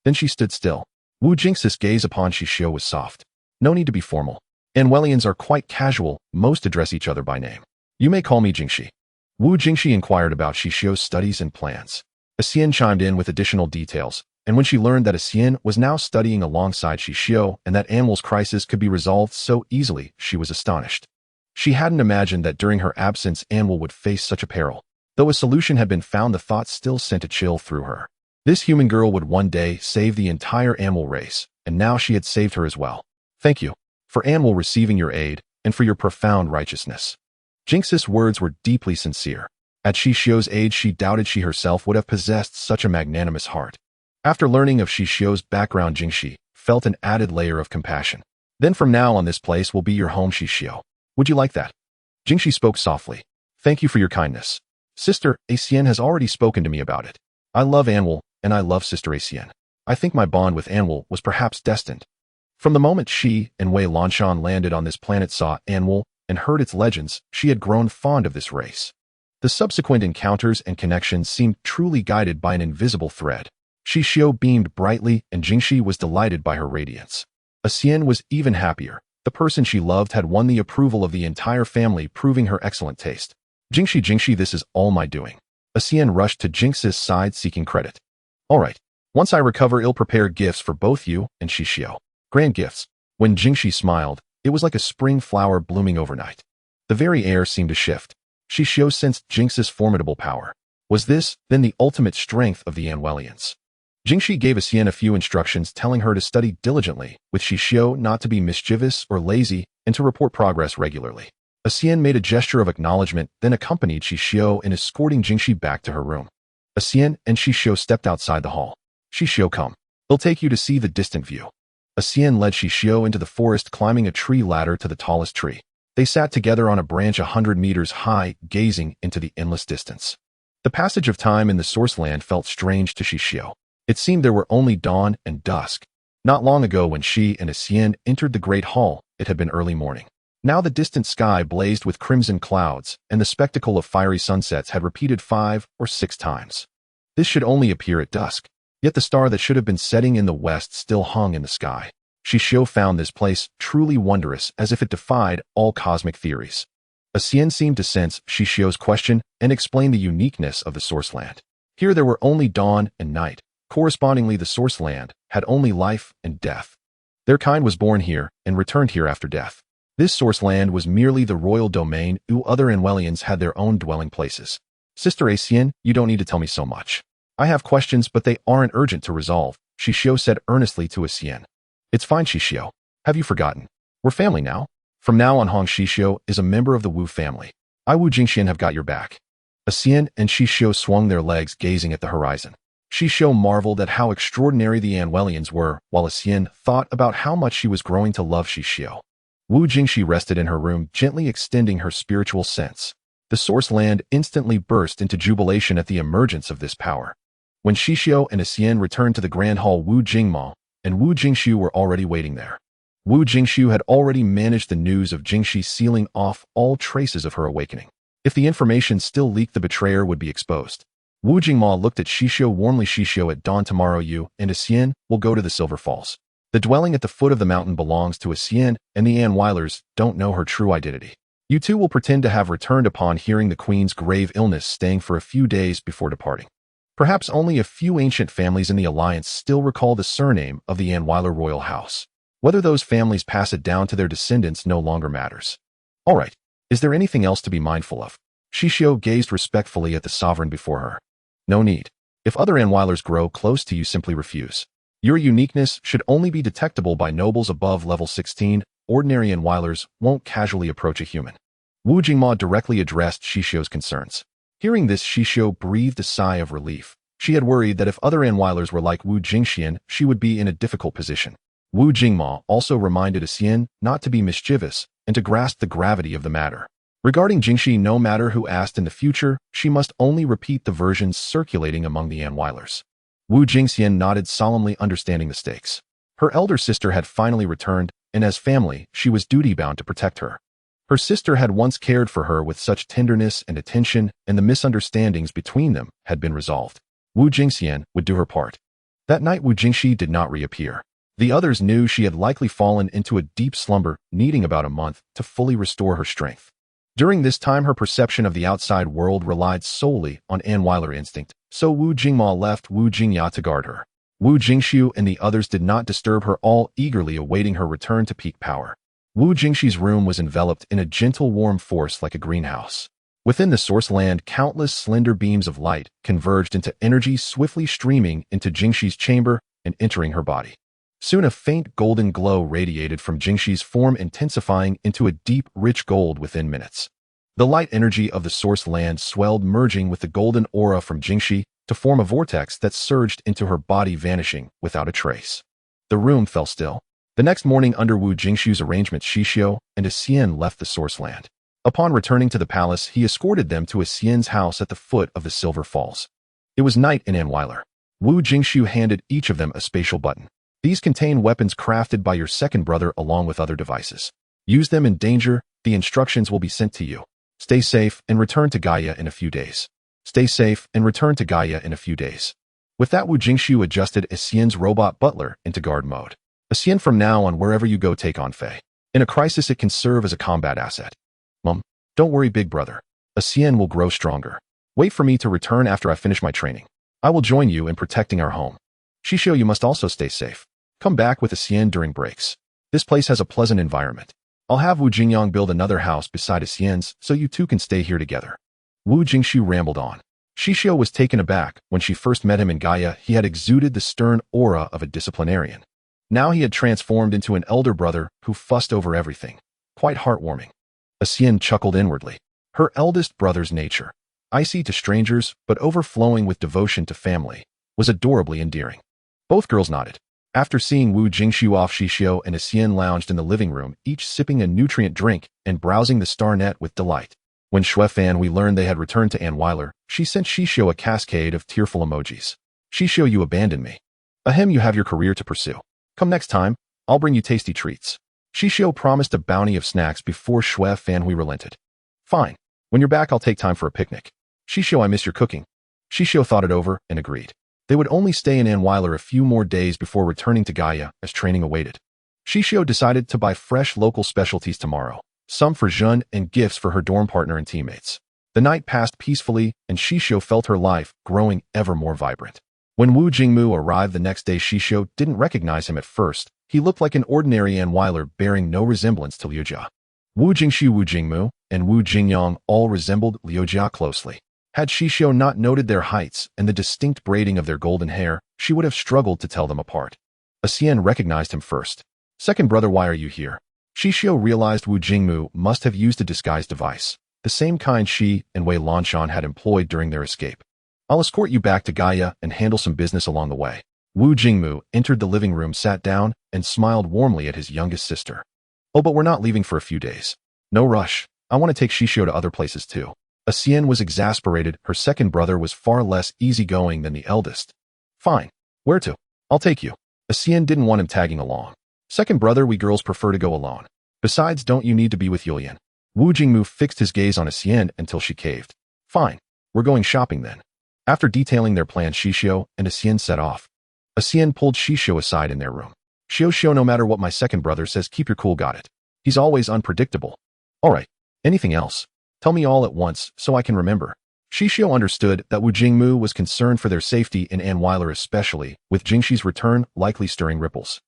Then she stood still. Wu Jingxi's gaze upon Xixiu was soft. "No need to be formal. Anwelians are quite casual, most address each other by name. You may call me Jingxi." Wu Jingxi inquired about Xixiu's studies and plans. Xian chimed in with additional details, and when she learned that Xian was now studying alongside Xixiu and that Anwal's crisis could be resolved so easily, she was astonished. She hadn't imagined that during her absence Anwal would face such a peril. Though a solution had been found, the thought still sent a chill through her. This human girl would one day save the entire Anwal race, and now she had saved her as well. "Thank you for Anwal receiving your aid and for your profound righteousness." Jinx's words were deeply sincere. At Xixiu's age, she doubted she herself would have possessed such a magnanimous heart. After learning of Xixiu's background, Jingxi felt an added layer of compassion. "Then from now on, this place will be your home, Xixiu. Would you like that?" Jingxi spoke softly. "Thank you for your kindness. Sister Xian has already spoken to me about it. I love Anwal, and I love Sister Xian. I think my bond with Anwal was perhaps destined." From the moment she and Wei Lanshan landed on this planet, saw Anwal, and heard its legends, she had grown fond of this race. The subsequent encounters and connections seemed truly guided by an invisible thread. Xixiu beamed brightly, and Jingxi was delighted by her radiance. Xian was even happier. The person she loved had won the approval of the entire family, proving her excellent taste. Jingxi, this is all my doing. Xian rushed to Jinx's side seeking credit. All right. Once I recover, I'll prepare gifts for both you and Xixiu. Grand gifts. When Jingxi smiled, it was like a spring flower blooming overnight. The very air seemed to shift. Xixiu sensed Jinx's formidable power. Was this, then, the ultimate strength of the Anwelians? Jingxi gave Xian a few instructions, telling her to study diligently, with Xixiu not to be mischievous or lazy, and to report progress regularly. Xian made a gesture of acknowledgement, then accompanied Xixiu in escorting Jingxi back to her room. Xian and Xixiu stepped outside the hall. Xixiu, come. They'll take you to see the distant view. Xian led Xixiu into the forest, climbing a tree ladder to the tallest tree. They sat together on a branch 100 meters high, gazing into the endless distance. The passage of time in the source land felt strange to Xixiu. It seemed there were only dawn and dusk. Not long ago, when she and Xian entered the great hall, it had been early morning. Now the distant sky blazed with crimson clouds, and the spectacle of fiery sunsets had repeated 5 or 6 times. This should only appear at dusk. Yet the star that should have been setting in the west still hung in the sky. Xixiu found this place truly wondrous, as if it defied all cosmic theories. Xian seemed to sense Xixiu's question and explained the uniqueness of the source land. Here there were only dawn and night. Correspondingly, the source land had only life and death. Their kind was born here and returned here after death. This source land was merely the royal domain. Other Anwelians had their own dwelling places. Sister Xian, you don't need to tell me so much. I have questions, but they aren't urgent to resolve, Xixiu said earnestly to Xian. It's fine, Xixiu. Have you forgotten? We're family now. From now on, Hong Xixiu is a member of the Wu family. I, Wu Jingxian, have got your back. Xian and Xixiu swung their legs, gazing at the horizon. Xixiu marveled at how extraordinary the Anwelians were, while Xian thought about how much she was growing to love Xixiu. Wu Jingxi rested in her room, gently extending her spiritual sense. The source land instantly burst into jubilation at the emergence of this power. When Xixiu and Xian returned to the grand hall, Wu Jingma and Wu Jingxiu were already waiting there. Wu Jingxiu had already managed the news of Jingxi, sealing off all traces of her awakening. If the information still leaked, the betrayer would be exposed. Wu Jingma looked at Xixiu warmly. Xixiu, at dawn tomorrow, you and Xian will go to the Silver Falls. The dwelling at the foot of the mountain belongs to Xian, and the Anweilers don't know her true identity. You two will pretend to have returned upon hearing the queen's grave illness, staying for a few days before departing. Perhaps only a few ancient families in the alliance still recall the surname of the Anweiler royal house. Whether those families pass it down to their descendants no longer matters. All right. Is there anything else to be mindful of? Xixiu gazed respectfully at the sovereign before her. No need. If other Anweilers grow close to you, simply refuse. Your uniqueness should only be detectable by nobles above level 16. Ordinary Anweilers won't casually approach a human. Wu Jingma directly addressed Xixiu's concerns. Hearing this, Xixiu breathed a sigh of relief. She had worried that if other Anweilers were like Wu Jingxian, she would be in a difficult position. Wu Jingma also reminded Xian not to be mischievous and to grasp the gravity of the matter. Regarding Jingxi, no matter who asked in the future, she must only repeat the versions circulating among the Anweilers. Wu Jingxian nodded solemnly, understanding the stakes. Her elder sister had finally returned, and as family, she was duty-bound to protect her. Her sister had once cared for her with such tenderness and attention, and the misunderstandings between them had been resolved. Wu Jingxian would do her part. That night, Wu Jingxi did not reappear. The others knew she had likely fallen into a deep slumber, needing about a month to fully restore her strength. During this time, her perception of the outside world relied solely on Anweiler instinct, so Wu Jingma left Wu Jingya to guard her. Wu Jingxiu and the others did not disturb her, all eagerly awaiting her return to peak power. Wu Jingxi's room was enveloped in a gentle warm force like a greenhouse. Within the source land, countless slender beams of light converged into energy, swiftly streaming into Jingxi's chamber and entering her body. Soon a faint golden glow radiated from Jingxi's form, intensifying into a deep, rich gold within minutes. The light energy of the source land swelled, merging with the golden aura from Jingxi to form a vortex that surged into her body, vanishing without a trace. The room fell still. The next morning, under Wu Jingxiu's arrangements, Xixiu and Xian left the source land. Upon returning to the palace, he escorted them to Xian's house at the foot of the Silver Falls. It was night in Anweiler. Wu Jingxiu handed each of them a spatial button. These contain weapons crafted by your second brother along with other devices. Use them in danger. The instructions will be sent to you. Stay safe and return to Gaia in a few days. Stay safe and return to Gaia in a few days. With that, Wu Jingxiu adjusted Xian's robot butler into guard mode. Xian, from now on, wherever you go, take on Fei. In a crisis, it can serve as a combat asset. Mom, don't worry, big brother. Xian will grow stronger. Wait for me to return after I finish my training. I will join you in protecting our home. Xixiu, you must also stay safe. Come back with Xian during breaks. This place has a pleasant environment. I'll have Wu Jingyang build another house beside Xian's so you two can stay here together. Wu Jingxiu rambled on. Xixiu was taken aback. When she first met him in Gaia, he had exuded the stern aura of a disciplinarian. Now he had transformed into an elder brother who fussed over everything. Quite heartwarming. Xian chuckled inwardly. Her eldest brother's nature, icy to strangers but overflowing with devotion to family, was adorably endearing. Both girls nodded. After seeing Wu Jingxiu off, Xixiu and Xian lounged in the living room, each sipping a nutrient drink and browsing the star net with delight. When we learned they had returned to Anhweiler, she sent Xixiu a cascade of tearful emojis. Xixiu, you abandoned me. Ahem, you have your career to pursue. Come next time, I'll bring you tasty treats. Xixiu promised a bounty of snacks before Fanhui relented. Fine. When you're back, I'll take time for a picnic. Xixiu, I miss your cooking. Xixiu thought it over and agreed. They would only stay in Anhweiler a few more days before returning to Gaia as training awaited. Xixiu decided to buy fresh local specialties tomorrow, some for Jun and gifts for her dorm partner and teammates. The night passed peacefully, and Xixiu felt her life growing ever more vibrant. When Wu Jingmu arrived the next day, Xixiu didn't recognize him at first. He looked like an ordinary Anhweiler bearing no resemblance to Liu Jia. Wu Jingxiu, Wu Jingmu, and Wu Jingyang all resembled Liu Jia closely. Had Xixiu not noted their heights and the distinct braiding of their golden hair, she would have struggled to tell them apart. Xian recognized him first. Second brother, why are you here? Xixiu realized Wu Jingmu must have used a disguise device, the same kind she and Wei Lanshan had employed during their escape. I'll escort you back to Gaia and handle some business along the way. Wu Jingmu entered the living room, sat down, and smiled warmly at his youngest sister. Oh, but we're not leaving for a few days. No rush. I want to take Xixiu to other places too. Xian was exasperated. Her second brother was far less easygoing than the eldest. Fine. Where to? I'll take you. Xian didn't want him tagging along. Second brother, we girls prefer to go alone. Besides, don't you need to be with Yulian? Wu Jingmu fixed his gaze on Xian until she caved. Fine. We're going shopping then. After detailing their plans, Xixiu and Xian set off. Xian pulled Xixiu aside in their room. Xixiu, no matter what my second brother says, keep your cool, got it? He's always unpredictable. Alright. Anything else? Tell me all at once so I can remember. Xixiu understood that Wu Jingmu was concerned for their safety in Anhweiler, especially with Jingxi's return likely stirring ripples.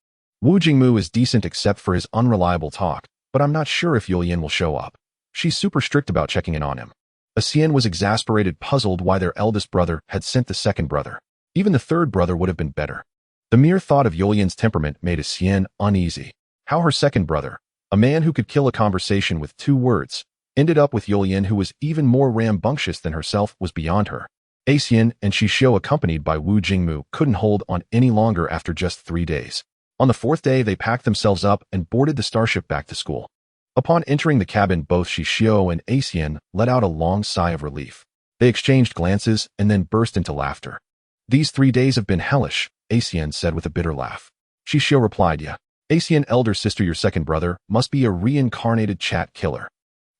Wu Jingmu is decent except for his unreliable talk, but I'm not sure if Yulian will show up. She's super strict about checking in on him. Xian was exasperated, puzzled why their eldest brother had sent the second brother. Even the third brother would have been better. The mere thought of Yulian's temperament made Xian uneasy. How her second brother, a man who could kill a conversation with 2 words, ended up with Yulian, who was even more rambunctious than herself, was beyond her. Xian and Xixiu, accompanied by Wu Jingmu, couldn't hold on any longer after just 3 days. On the 4th day, they packed themselves up and boarded the starship back to school. Upon entering the cabin, both Xixiu and Xian let out a long sigh of relief. They exchanged glances and then burst into laughter. These 3 days have been hellish, Xian said with a bitter laugh. Xixiu replied, yeah. Xian, elder sister, your second brother must be a reincarnated chat killer.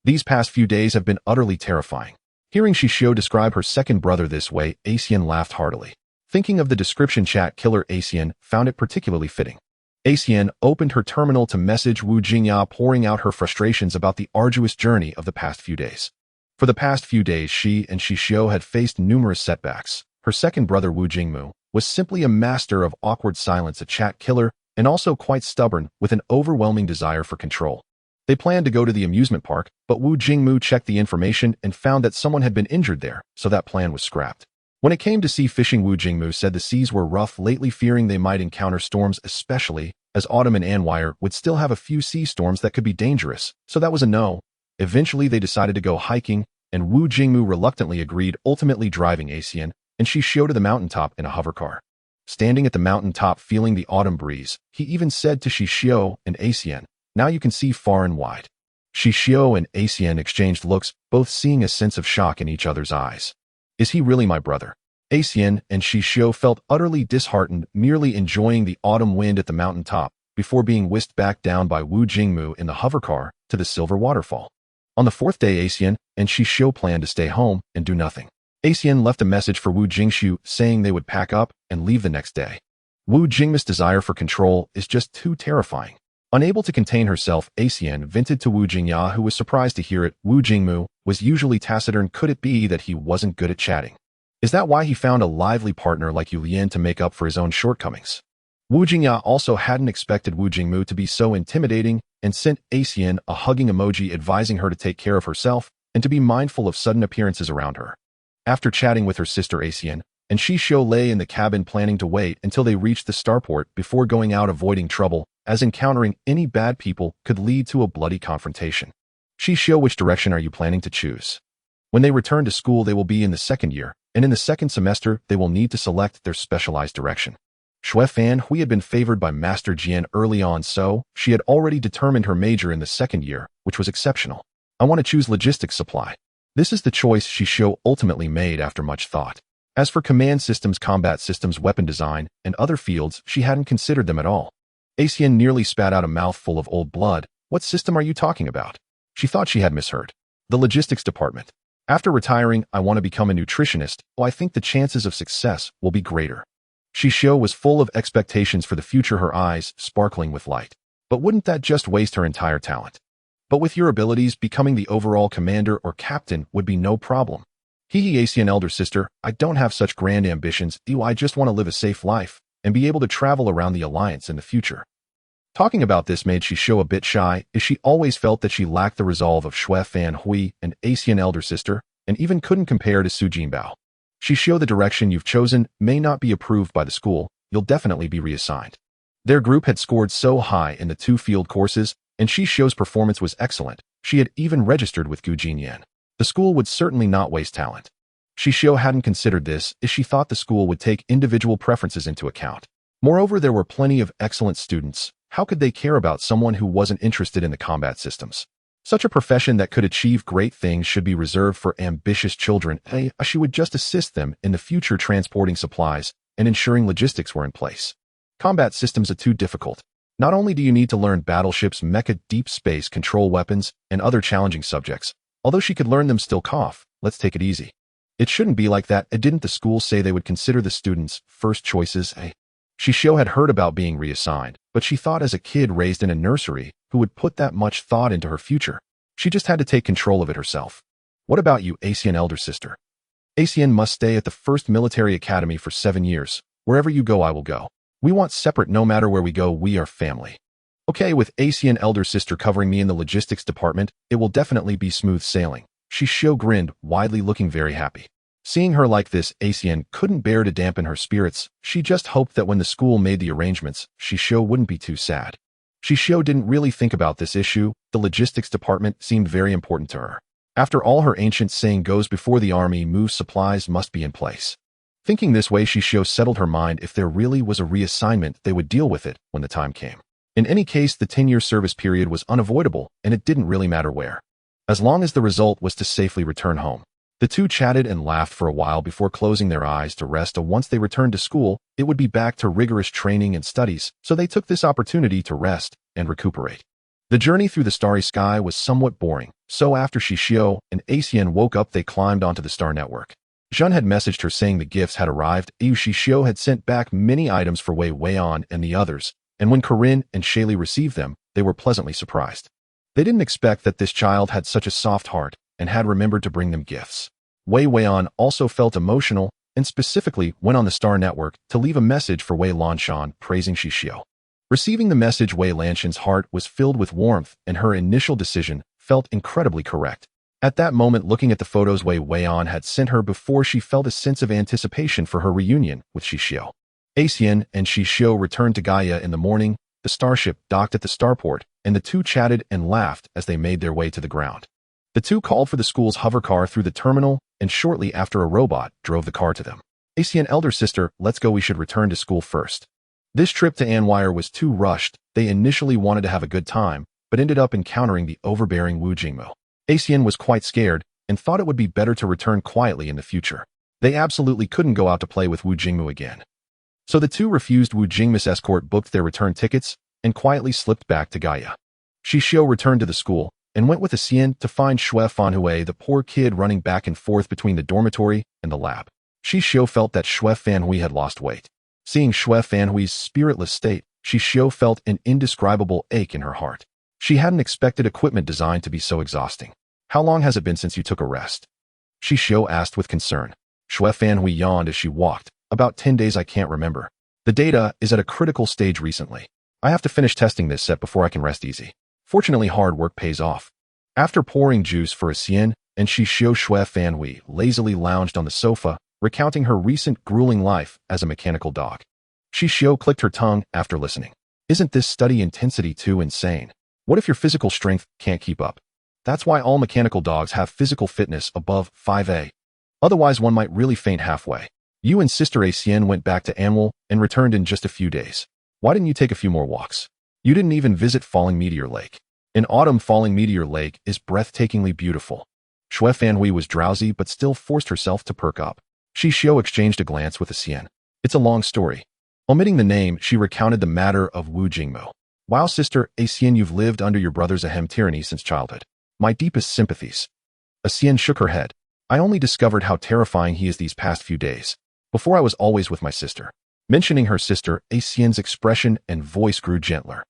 These past few days have been utterly terrifying. Hearing Xixiu describe her second brother this way, Xian laughed heartily. Thinking of the description chat killer, Xian found it particularly fitting. Xian opened her terminal to message Wu Jingya, pouring out her frustrations about the arduous journey of the past few days. For the past few days, she and Xixiu had faced numerous setbacks. Her second brother, Wu Jingmu, was simply a master of awkward silence, a chat killer, and also quite stubborn, with an overwhelming desire for control. They planned to go to the amusement park, but Wu Jingmu checked the information and found that someone had been injured there, so that plan was scrapped. When it came to sea fishing, Wu Jingmu said the seas were rough lately, fearing they might encounter storms, especially as autumn and Anhweiler would still have a few sea storms that could be dangerous, so that was a no. Eventually, they decided to go hiking, and Wu Jingmu reluctantly agreed, ultimately driving Xian and Xixiu to the mountaintop in a hovercar. Standing at the mountaintop, feeling the autumn breeze, he even said to Xixiu and Xian, now you can see far and wide. Xixiu and Xian exchanged looks, both seeing a sense of shock in each other's eyes. Is he really my brother? Xian and Xixiu felt utterly disheartened, merely enjoying the autumn wind at the mountaintop, before being whisked back down by Wu Jingmu in the hovercar to the silver waterfall. On the 4th day, Xian and Xixiu planned to stay home and do nothing. Xian left a message for Wu Jingxiu saying they would pack up and leave the next day. Wu Jingmu's desire for control is just too terrifying. Unable to contain herself, Xian vented to Wu Jingya, who was surprised to hear it. Wu Jingmu was usually taciturn. Could it be that he wasn't good at chatting? Is that why he found a lively partner like Yu Lian to make up for his own shortcomings? Wu Jingya also hadn't expected Wu Jingmu to be so intimidating and sent Asian a hugging emoji advising her to take care of herself and to be mindful of sudden appearances around her. After chatting with her sister Asian, and Xixiu lay in the cabin planning to wait until they reached the starport before going out, avoiding trouble, as encountering any bad people could lead to a bloody confrontation. Xixiu, which direction are you planning to choose? When they return to school, they will be in the second year, and in the second semester, they will need to select their specialized direction. Xue Fanhui had been favored by Master Jian early on, so she had already determined her major in the second year, which was exceptional. I want to choose logistics supply. This is the choice Xixiu ultimately made after much thought. As for command systems, combat systems, weapon design, and other fields, she hadn't considered them at all. Asian nearly spat out a mouthful of old blood. What system are you talking about? She thought she had misheard. The logistics department. After retiring, I want to become a nutritionist, so I think the chances of success will be greater. Xixiu was full of expectations for the future, her eyes sparkling with light. But wouldn't that just waste her entire talent? But with your abilities, becoming the overall commander or captain would be no problem. Asian elder sister, I don't have such grand ambitions. I just want to live a safe life and be able to travel around the Alliance in the future. Talking about this made Xixiu a bit shy, as she always felt that she lacked the resolve of Xue Fanhui, an Asian elder sister, and even couldn't compare to Su Jinbao. Xixiu, the direction you've chosen may not be approved by the school. You'll definitely be reassigned. Their group had scored so high in the two field courses, and Xixiu's performance was excellent. She had even registered with Gu Jinyan. The school would certainly not waste talent. Xixiu hadn't considered this, as she thought the school would take individual preferences into account. Moreover, there were plenty of excellent students. How could they care about someone who wasn't interested in the combat systems? Such a profession that could achieve great things should be reserved for ambitious children. She would just assist them in the future, transporting supplies and ensuring logistics were in place. Combat systems are too difficult. Not only do you need to learn battleships, mecha, deep space control weapons, and other challenging subjects, although she could learn them still. Let's take it easy. It shouldn't be like that. Didn't the school say they would consider the students' first choices? Xixiu had heard about being reassigned, but she thought as a kid raised in a nursery who would put that much thought into her future. She just had to take control of it herself. What about you, Asian elder sister? Asian must stay at the first military academy for 7 years. Wherever you go, I will go. We want separate. No matter where we go, we are family. Okay, with Asian elder sister covering me in the logistics department, it will definitely be smooth sailing. Xixiu grinned widely, looking very happy. Seeing her like this, Asian couldn't bear to dampen her spirits. She just hoped that when the school made the arrangements, Xixiu wouldn't be too sad. Xixiu didn't really think about this issue. The logistics department seemed very important to her. After all, her ancient saying goes, before the army moves, supplies must be in place. Thinking this way, Xixiu settled her mind. If there really was a reassignment, they would deal with it when the time came. In any case, the 10-year service period was unavoidable, and it didn't really matter where, as long as the result was to safely return home. The two chatted and laughed for a while before closing their eyes to rest. Once they returned to school, it would be back to rigorous training and studies, so they took this opportunity to rest and recuperate. The journey through the starry sky was somewhat boring, so after Xixiu and Asian woke up, they climbed onto the star network. Zhen had messaged her saying the gifts had arrived. Xixiu had sent back many items for Wei Weian and the others, and when Corinne and Shaylee received them, they were pleasantly surprised. They didn't expect that this child had such a soft heart and had remembered to bring them gifts. Wei Weian also felt emotional and specifically went on the Star Network to leave a message for Wei Lanshan praising Xixiu. Receiving the message, Wei Lanshan's heart was filled with warmth, and her initial decision felt incredibly correct. At that moment, looking at the photos Wei Weian had sent her before, she felt a sense of anticipation for her reunion with Xixiu. Asian and Xixiu returned to Gaia in the morning. The starship docked at the starport, and the two chatted and laughed as they made their way to the ground. The two called for the school's hover car through the terminal, and shortly after, a robot drove the car to them. Asian elder sister, let's go. We should return to school first. This trip to Anwire was too rushed. They initially wanted to have a good time, but ended up encountering the overbearing Wu Jingmu. Asian was quite scared and thought it would be better to return quietly in the future. They absolutely couldn't go out to play with Wu Jingmu again. So the two refused Wu Jingmu's escort, booked their return tickets, and quietly slipped back to Gaia. Xixiu returned to the school and went with Asian to find Xue Fanhui, the poor kid running back and forth between the dormitory and the lab. Xixiu felt that Xue Fanhui had lost weight. Seeing Xue Fanhui's spiritless state, Xixiu felt an indescribable ache in her heart. She hadn't expected equipment design to be so exhausting. How long has it been since you took a rest? Xixiu asked with concern. Shui Fanhui yawned as she walked. About 10 days. I can't remember. The data is at a critical stage recently. I have to finish testing this set before I can rest easy. Fortunately, hard work pays off. After pouring juice for a Xian, and Xixiu, Shui Fanhui lazily lounged on the sofa, recounting her recent grueling life as a mechanical dog. Xixiu clicked her tongue after listening. Isn't this study intensity too insane? What if your physical strength can't keep up? That's why all mechanical dogs have physical fitness above 5A. Otherwise, one might really faint halfway. You and Sister Xian went back to Annual and returned in just a few days. Why didn't you take a few more walks? You didn't even visit Falling Meteor Lake. In autumn, Falling Meteor Lake is breathtakingly beautiful. Shui Fanhui was drowsy but still forced herself to perk up. Xixiu exchanged a glance with Xian. It's a long story. Omitting the name, she recounted the matter of Wu Jingmu. Wow, Sister Xian, you've lived under your brother's ahem tyranny since childhood. My deepest sympathies. Xian shook her head. I only discovered how terrifying he is these past few days. Before I was always with my sister. Mentioning her sister, Xian's expression and voice grew gentler.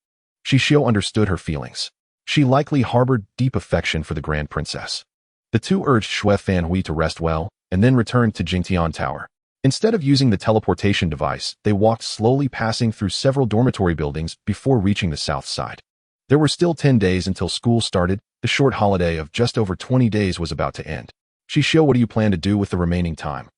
Xixiu understood her feelings. She likely harbored deep affection for the Grand Princess. The two urged Shui Fanhui to rest well, and then returned to Jingtian Tower. Instead of using the teleportation device, they walked slowly, passing through several dormitory buildings before reaching the south side. There were still 10 days until school started. The short holiday of just over 20 days was about to end. Xixiu, what do you plan to do with the remaining time?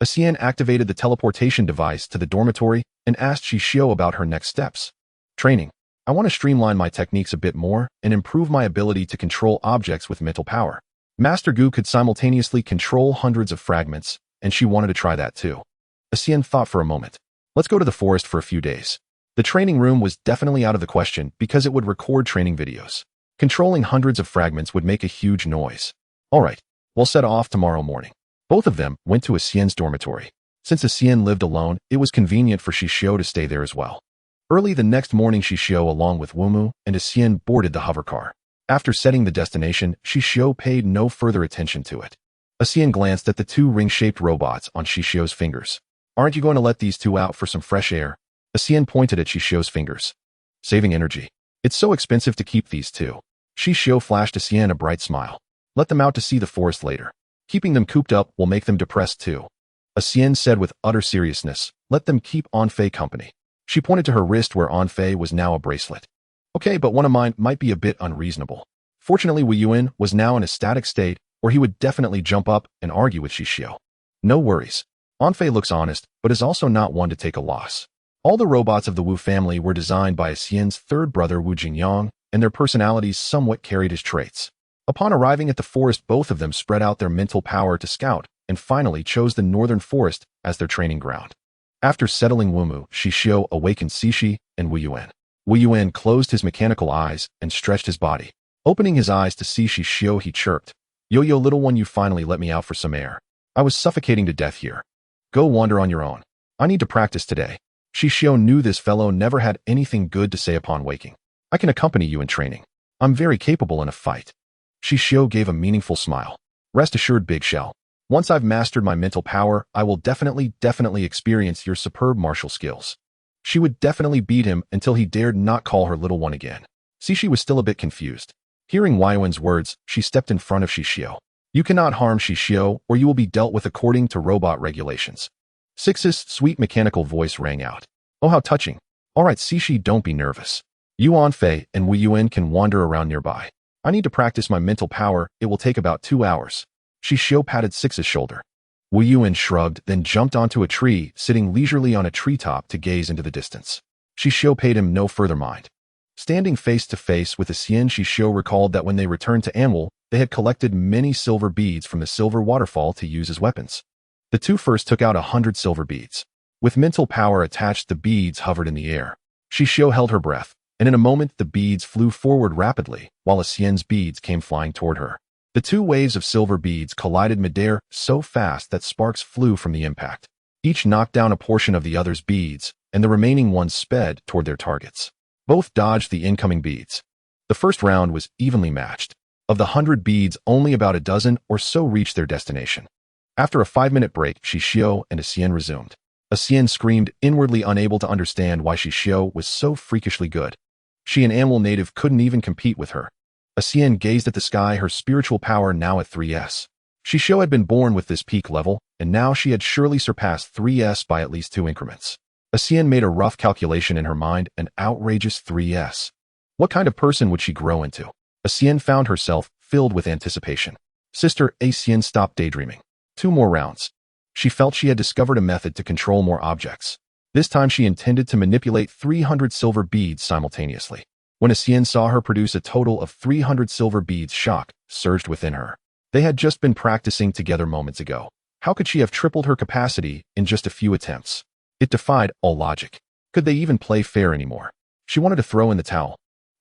Xian activated the teleportation device to the dormitory and asked Xixiu about her next steps. Training. I want to streamline my techniques a bit more and improve my ability to control objects with mental power. Master Gu could simultaneously control hundreds of fragments, and she wanted to try that too. Xian thought for a moment. Let's go to the forest for a few days. The training room was definitely out of the question because it would record training videos. Controlling hundreds of fragments would make a huge noise. All right, we'll set off tomorrow morning. Both of them went to Xian's dormitory. Since Xian lived alone, it was convenient for Xixiu to stay there as well. Early the next morning, Xixiu, along with Wumu and Xian, boarded the hovercar. After setting the destination, Xixiu paid no further attention to it. Xian glanced at the two ring-shaped robots on Xixiu's fingers. Aren't you going to let these two out for some fresh air? Xian pointed at Xixiu's fingers. Saving energy. It's so expensive to keep these two. Xixiu flashed Xian a bright smile. Let them out to see the forest later. Keeping them cooped up will make them depressed too. Xian said with utter seriousness, let them keep Anfei company. She pointed to her wrist where Anfei was now a bracelet. Okay, but one of mine might be a bit unreasonable. Fortunately, Wu Yuan was now in a static state, or he would definitely jump up and argue with Xixiu. No worries. Anfei looks honest, but is also not one to take a loss. All the robots of the Wu family were designed by Xian's third brother Wu Jingyang, and their personalities somewhat carried his traits. Upon arriving at the forest, both of them spread out their mental power to scout, and finally chose the northern forest as their training ground. After settling Wumu, Xixiu awakened Cixi and Wu Yuan. Wu Yuan closed his mechanical eyes and stretched his body. Opening his eyes to see Xixiu, he chirped, Yo-yo, little one, you finally let me out for some air. I was suffocating to death here. Go wander on your own. I need to practice today. Xixiu knew this fellow never had anything good to say upon waking. I can accompany you in training. I'm very capable in a fight. Xixiu gave a meaningful smile. Rest assured, Big Shell. Once I've mastered my mental power, I will definitely experience your superb martial skills. She would definitely beat him until he dared not call her little one again. Cixi was still a bit confused. Hearing Yuan's words, she stepped in front of Xixiu. You cannot harm Xixiu, or you will be dealt with according to robot regulations. Six's sweet mechanical voice rang out. Oh, how touching. All right, Cixi, don't be nervous. You, Anfei, and Wu Yuan can wander around nearby. I need to practice my mental power. It will take about 2 hours. Xixiu patted Six's shoulder. Wu Yuan shrugged, then jumped onto a tree, sitting leisurely on a treetop to gaze into the distance. Xixiu paid him no further mind. Standing face to face with Xian, Xixiu recalled that when they returned to Annual, they had collected many silver beads from the silver waterfall to use as weapons. The two first took out 100 silver beads. With mental power attached, the beads hovered in the air. Xixiu held her breath, and in a moment the beads flew forward rapidly, while Xian's beads came flying toward her. The two waves of silver beads collided midair so fast that sparks flew from the impact. Each knocked down a portion of the other's beads, and the remaining ones sped toward their targets. Both dodged the incoming beads. The first round was evenly matched. Of the 100 beads, only about a dozen or so reached their destination. After a 5-minute break, Xixiu and Xian resumed. Xian screamed, inwardly unable to understand why Xixiu was so freakishly good. She, an Annual native, couldn't even compete with her. Xixiu gazed at the sky, her spiritual power now at 3S. Xixiu had been born with this peak level, and now she had surely surpassed 3S by at least 2 increments. Xixiu made a rough calculation in her mind, an outrageous 3S. What kind of person would she grow into? Xixiu found herself filled with anticipation. Sister Xixiu stopped daydreaming. 2 more rounds. She felt she had discovered a method to control more objects. This time she intended to manipulate 300 silver beads simultaneously. When Xixiu saw her produce a total of 300 silver beads, shock surged within her. They had just been practicing together moments ago. How could she have tripled her capacity in just a few attempts? It defied all logic. Could they even play fair anymore? She wanted to throw in the towel.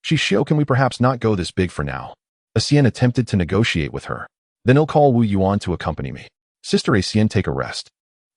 Xixiu, can we perhaps not go this big for now? Xixiu attempted to negotiate with her. Then I'll call Wu Yuan to accompany me. Sister Xixiu, take a rest.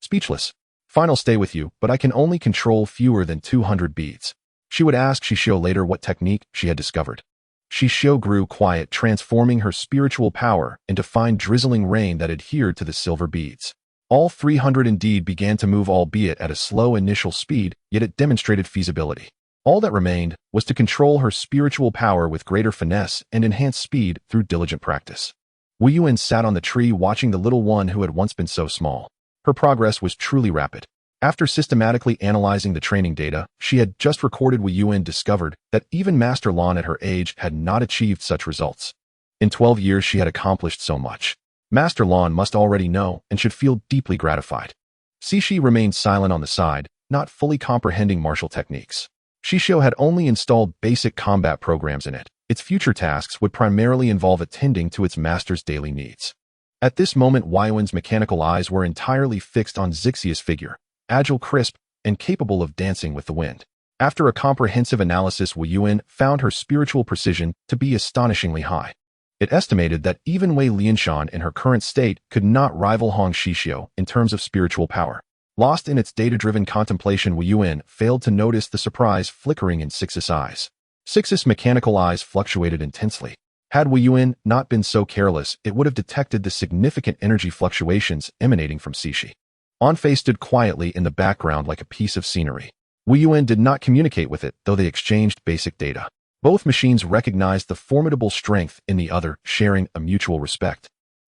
Speechless. Fine, I'll stay with you, but I can only control fewer than 200 beads. She would ask Xixiu later what technique she had discovered. Xixiu grew quiet, transforming her spiritual power into fine drizzling rain that adhered to the silver beads. All 300 indeed began to move, albeit at a slow initial speed, yet it demonstrated feasibility. All that remained was to control her spiritual power with greater finesse and enhanced speed through diligent practice. Wu Yuan sat on the tree watching the little one who had once been so small. Her progress was truly rapid. After systematically analyzing the training data she had just recorded, Wu Yuan discovered that even Master Lan at her age had not achieved such results. In 12 years she had accomplished so much. Master Lan must already know and should feel deeply gratified. Xixiu remained silent on the side, not fully comprehending martial techniques. Xixiu had only installed basic combat programs in it. Its future tasks would primarily involve attending to its master's daily needs. At this moment, Wu Yuan's mechanical eyes were entirely fixed on Xixiu's figure, agile, crisp, and capable of dancing with the wind. After a comprehensive analysis, Wu Yuan found her spiritual precision to be astonishingly high. It estimated that even Wei Lianshan in her current state could not rival Hong Xixiu in terms of spiritual power. Lost in its data-driven contemplation, Wu Yuan failed to notice the surprise flickering in Xixiu's eyes. Xixiu's mechanical eyes fluctuated intensely. Had Wu Yuan not been so careless, it would have detected the significant energy fluctuations emanating from Xixiu. Anfei stood quietly in the background like a piece of scenery. Wu Yuan did not communicate with it, though they exchanged basic data. Both machines recognized the formidable strength in the other, sharing a mutual respect.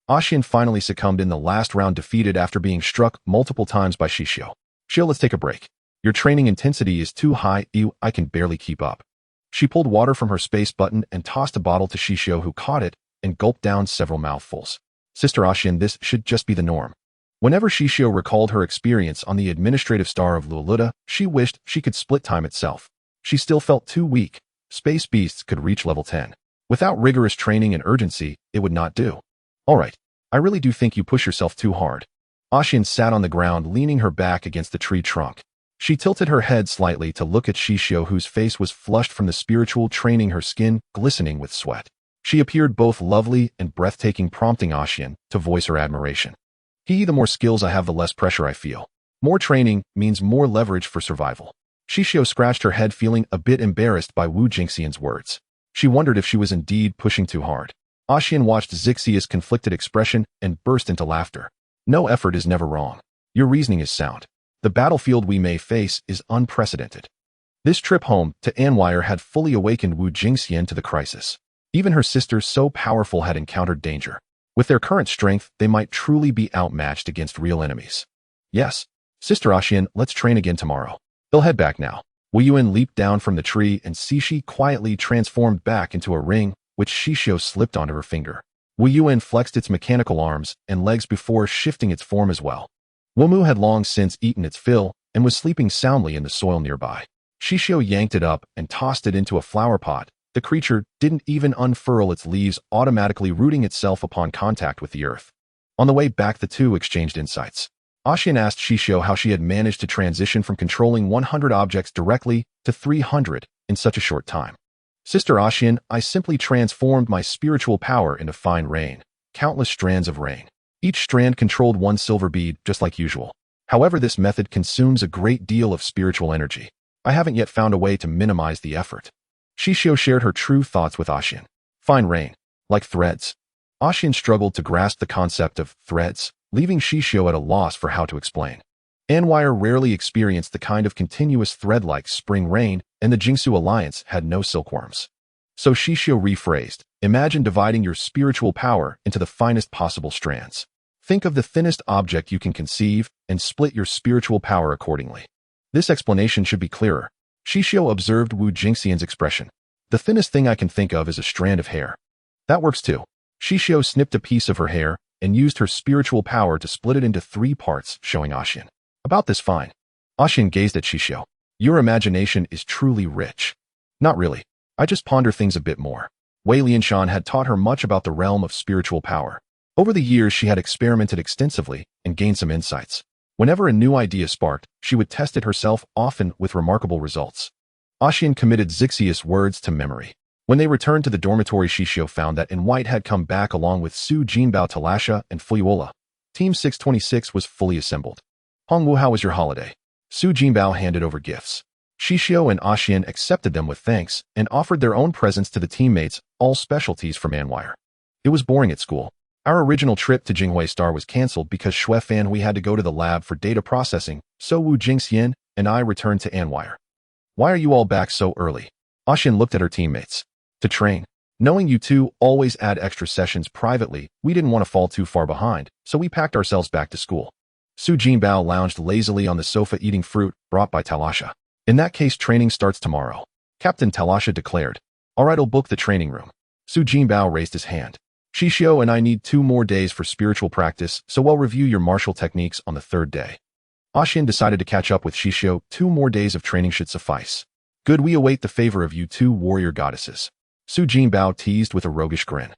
Xixiu finally succumbed in the last round, defeated after being struck multiple times by Xixiu. Chill, let's take a break. Your training intensity is too high, I can barely keep up. She pulled water from her space button and tossed a bottle to Xixiu, who caught it and gulped down several mouthfuls. Sister Xixiu, this should just be the norm. Whenever Xixiu recalled her experience on the administrative star of Luluta, she wished she could split time itself. She still felt too weak. Space beasts could reach level 10. Without rigorous training and urgency, it would not do. Alright, I really do think you push yourself too hard. Xixiu sat on the ground, leaning her back against the tree trunk. She tilted her head slightly to look at Xixiu, whose face was flushed from the spiritual training, her skin glistening with sweat. She appeared both lovely and breathtaking, prompting Xixiu to voice her admiration. The more skills I have, the less pressure I feel. More training means more leverage for survival. Xixiu scratched her head, feeling a bit embarrassed by Wu Jingxian's words. She wondered if she was indeed pushing too hard. Xixiu watched Xixiu's conflicted expression and burst into laughter. No effort is never wrong. Your reasoning is sound. The battlefield we may face is unprecedented. This trip home to Anwire had fully awakened Wu Jingxian to the crisis. Even her sisters, so powerful, had encountered danger. With their current strength, they might truly be outmatched against real enemies. Yes, Sister Xixiu, let's train again tomorrow. They'll head back now. Wu Yuan leaped down from the tree, and Xixiu quietly transformed back into a ring, which Xixiu slipped onto her finger. Wu Yuan flexed its mechanical arms and legs before shifting its form as well. Wumu had long since eaten its fill and was sleeping soundly in the soil nearby. Xixiu yanked it up and tossed it into a flower pot. The creature didn't even unfurl its leaves, automatically rooting itself upon contact with the earth. On the way back, the two exchanged insights. Xixiu asked Xixiu how she had managed to transition from controlling 100 objects directly to 300 in such a short time. Sister Xixiu, I simply transformed my spiritual power into fine rain, countless strands of rain. Each strand controlled one silver bead, just like usual. However, this method consumes a great deal of spiritual energy. I haven't yet found a way to minimize the effort. Xixiu shared her true thoughts with Xixiu. Fine rain, like threads. Xixiu struggled to grasp the concept of threads, leaving Xixiu at a loss for how to explain. Anwire rarely experienced the kind of continuous thread like spring rain, and the Jingsu Alliance had no silkworms. So Xixiu rephrased, Imagine dividing your spiritual power into the finest possible strands. Think of the thinnest object you can conceive and split your spiritual power accordingly. This explanation should be clearer. Xixiu observed Wu Jingxian's expression. The thinnest thing I can think of is a strand of hair. That works too. Xixiu snipped a piece of her hair and used her spiritual power to split it into 3 parts, showing Axian. About this fine. Axian gazed at Xixiu. Your imagination is truly rich. Not really. I just ponder things a bit more. Wei Lianshan had taught her much about the realm of spiritual power. Over the years, she had experimented extensively and gained some insights. Whenever a new idea sparked, she would test it herself, often with remarkable results. Axian committed Xixiu's words to memory. When they returned to the dormitory, Xixiu found that In White had come back along with Su Jinbao, Talasha, and Fuyuola. Team 626 was fully assembled. Hongwu, how was your holiday? Su Jinbao handed over gifts. Xixiu and Axian accepted them with thanks and offered their own presents to the teammates, all specialties from manhwa. It was boring at school. Our original trip to Jinghui Star was cancelled because Xue Fanhui had to go to the lab for data processing, so Wu Jingxian and I returned to Anwire. Why are you all back so early? Axian looked at her teammates. To train. Knowing you two always add extra sessions privately, we didn't want to fall too far behind, so we packed ourselves back to school. Su Jinbao lounged lazily on the sofa eating fruit brought by Talasha. In that case, training starts tomorrow. Captain Talasha declared. Alright, I'll book the training room. Su Jinbao raised his hand. Xixiu and I need 2 more days for spiritual practice, so I'll review your martial techniques on the 3rd day. Axian decided to catch up with Xixiu. 2 more days of training should suffice. Good, we await the favor of you 2 warrior goddesses. Su Jinbao teased with a roguish grin.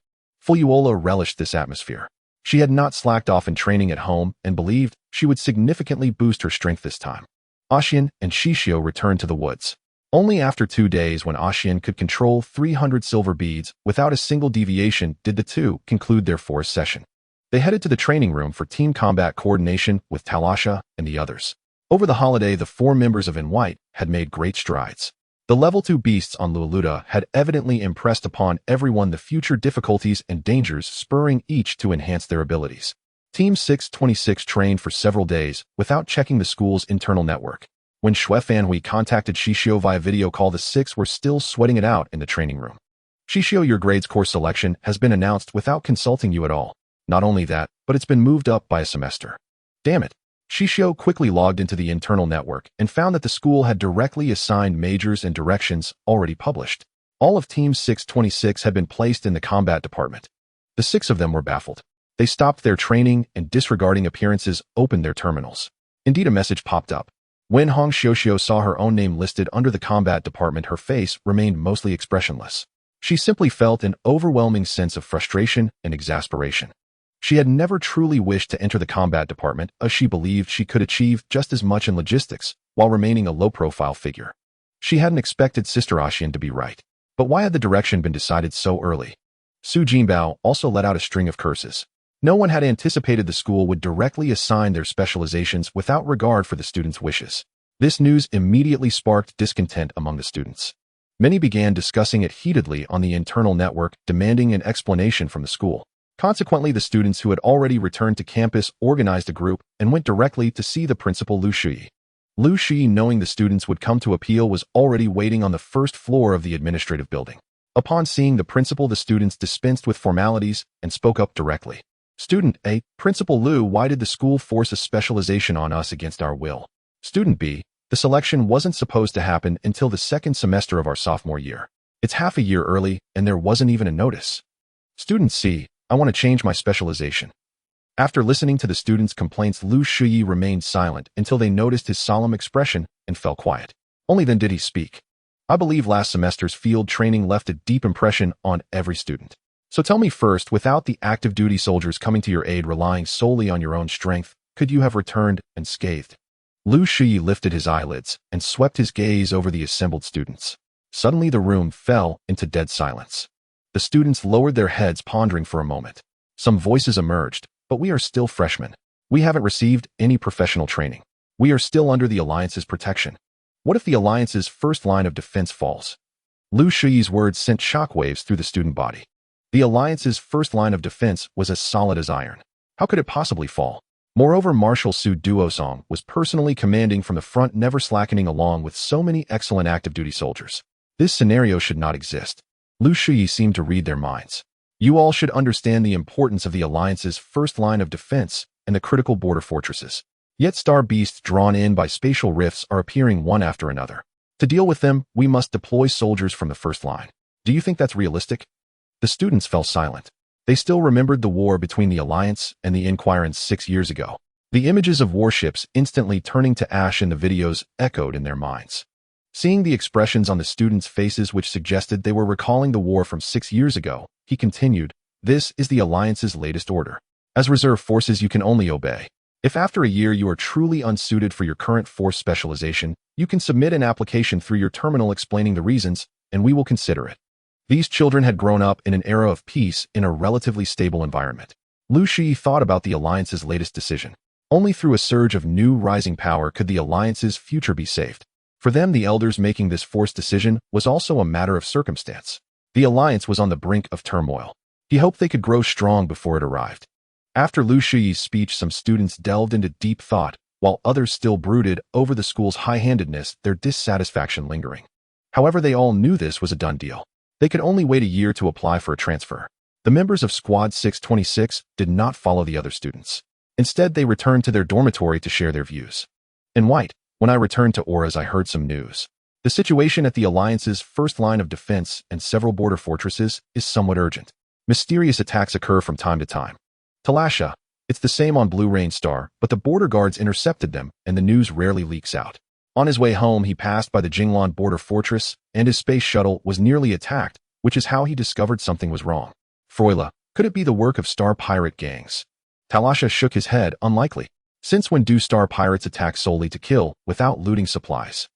Fuyuola relished this atmosphere. She had not slacked off in training at home and believed she would significantly boost her strength this time. Axian and Xixiu returned to the woods. Only after 2 days, when Axian could control 300 silver beads without a single deviation, did the two conclude their 4th session. They headed to the training room for team combat coordination with Talasha and the others. Over the holiday, the 4 members of In White had made great strides. The level 2 beasts on Luluda had evidently impressed upon everyone the future difficulties and dangers, spurring each to enhance their abilities. Team 626 trained for several days without checking the school's internal network. When Xue Fanhui contacted Xixiu via video call, the 6 were still sweating it out in the training room. Xixiu, your grades course selection has been announced without consulting you at all. Not only that, but it's been moved up by a semester. Damn it. Xixiu quickly logged into the internal network and found that the school had directly assigned majors and directions already published. All of Team 626 had been placed in the combat department. The 6 of them were baffled. They stopped their training and, disregarding appearances, opened their terminals. Indeed, a message popped up. When Hong Xiuxiu saw her own name listed under the combat department, her face remained mostly expressionless. She simply felt an overwhelming sense of frustration and exasperation. She had never truly wished to enter the combat department, as she believed she could achieve just as much in logistics while remaining a low-profile figure. She hadn't expected Sister Axian to be right. But why had the direction been decided so early? Su Jinbao also let out a string of curses. No one had anticipated the school would directly assign their specializations without regard for the students' wishes. This news immediately sparked discontent among the students. Many began discussing it heatedly on the internal network, demanding an explanation from the school. Consequently, the students who had already returned to campus organized a group and went directly to see the principal, Lu Shui. Lu Shui, knowing the students would come to appeal, was already waiting on the 1st floor of the administrative building. Upon seeing the principal, the students dispensed with formalities and spoke up directly. Student A, Principal Lu, why did the school force a specialization on us against our will? Student B, the selection wasn't supposed to happen until the 2nd semester of our sophomore year. It's half a year early, and there wasn't even a notice. Student C, I want to change my specialization. After listening to the students' complaints, Lu Shui remained silent until they noticed his solemn expression and fell quiet. Only then did he speak. I believe last semester's field training left a deep impression on every student. So tell me first, without the active duty soldiers coming to your aid, relying solely on your own strength, could you have returned unscathed? Lu Shui lifted his eyelids and swept his gaze over the assembled students. Suddenly the room fell into dead silence. The students lowered their heads, pondering for a moment. Some voices emerged, but we are still freshmen. We haven't received any professional training. We are still under the Alliance's protection. What if the Alliance's first line of defense falls? Lu Shui's words sent shockwaves through the student body. The Alliance's first line of defense was as solid as iron. How could it possibly fall? Moreover, Marshal Su Duosong was personally commanding from the front, never slackening, along with so many excellent active duty soldiers. This scenario should not exist. Lu Shiyi seemed to read their minds. You all should understand the importance of the Alliance's first line of defense and the critical border fortresses. Yet star beasts drawn in by spatial rifts are appearing one after another. To deal with them, we must deploy soldiers from the first line. Do you think that's realistic? The students fell silent. They still remembered the war between the Alliance and the Inquirants 6 years ago. The images of warships instantly turning to ash in the videos echoed in their minds. Seeing the expressions on the students' faces which suggested they were recalling the war from 6 years ago, he continued, "This is the Alliance's latest order. As reserve forces, you can only obey. If after a year you are truly unsuited for your current force specialization, you can submit an application through your terminal explaining the reasons, and we will consider it." These children had grown up in an era of peace in a relatively stable environment. Lu Shi thought about the Alliance's latest decision. Only through a surge of new rising power could the Alliance's future be saved. For them, the elders making this forced decision was also a matter of circumstance. The Alliance was on the brink of turmoil. He hoped they could grow strong before it arrived. After Lu Shiyi's speech, some students delved into deep thought, while others still brooded over the school's high-handedness, their dissatisfaction lingering. However, they all knew this was a done deal. They could only wait a year to apply for a transfer. The members of Squad 626 did not follow the other students. Instead, they returned to their dormitory to share their views. In white, when I returned to Auras, I heard some news. The situation at the Alliance's first line of defense and several border fortresses is somewhat urgent. Mysterious attacks occur from time to time. Talasha, it's the same on Blue Rain Star, but the border guards intercepted them, and the news rarely leaks out. On his way home, he passed by the Jinglan border fortress, and his space shuttle was nearly attacked, which is how he discovered something was wrong. Froila, could it be the work of star pirate gangs? Talasha shook his head, unlikely. Since when do star pirates attack solely to kill, without looting supplies?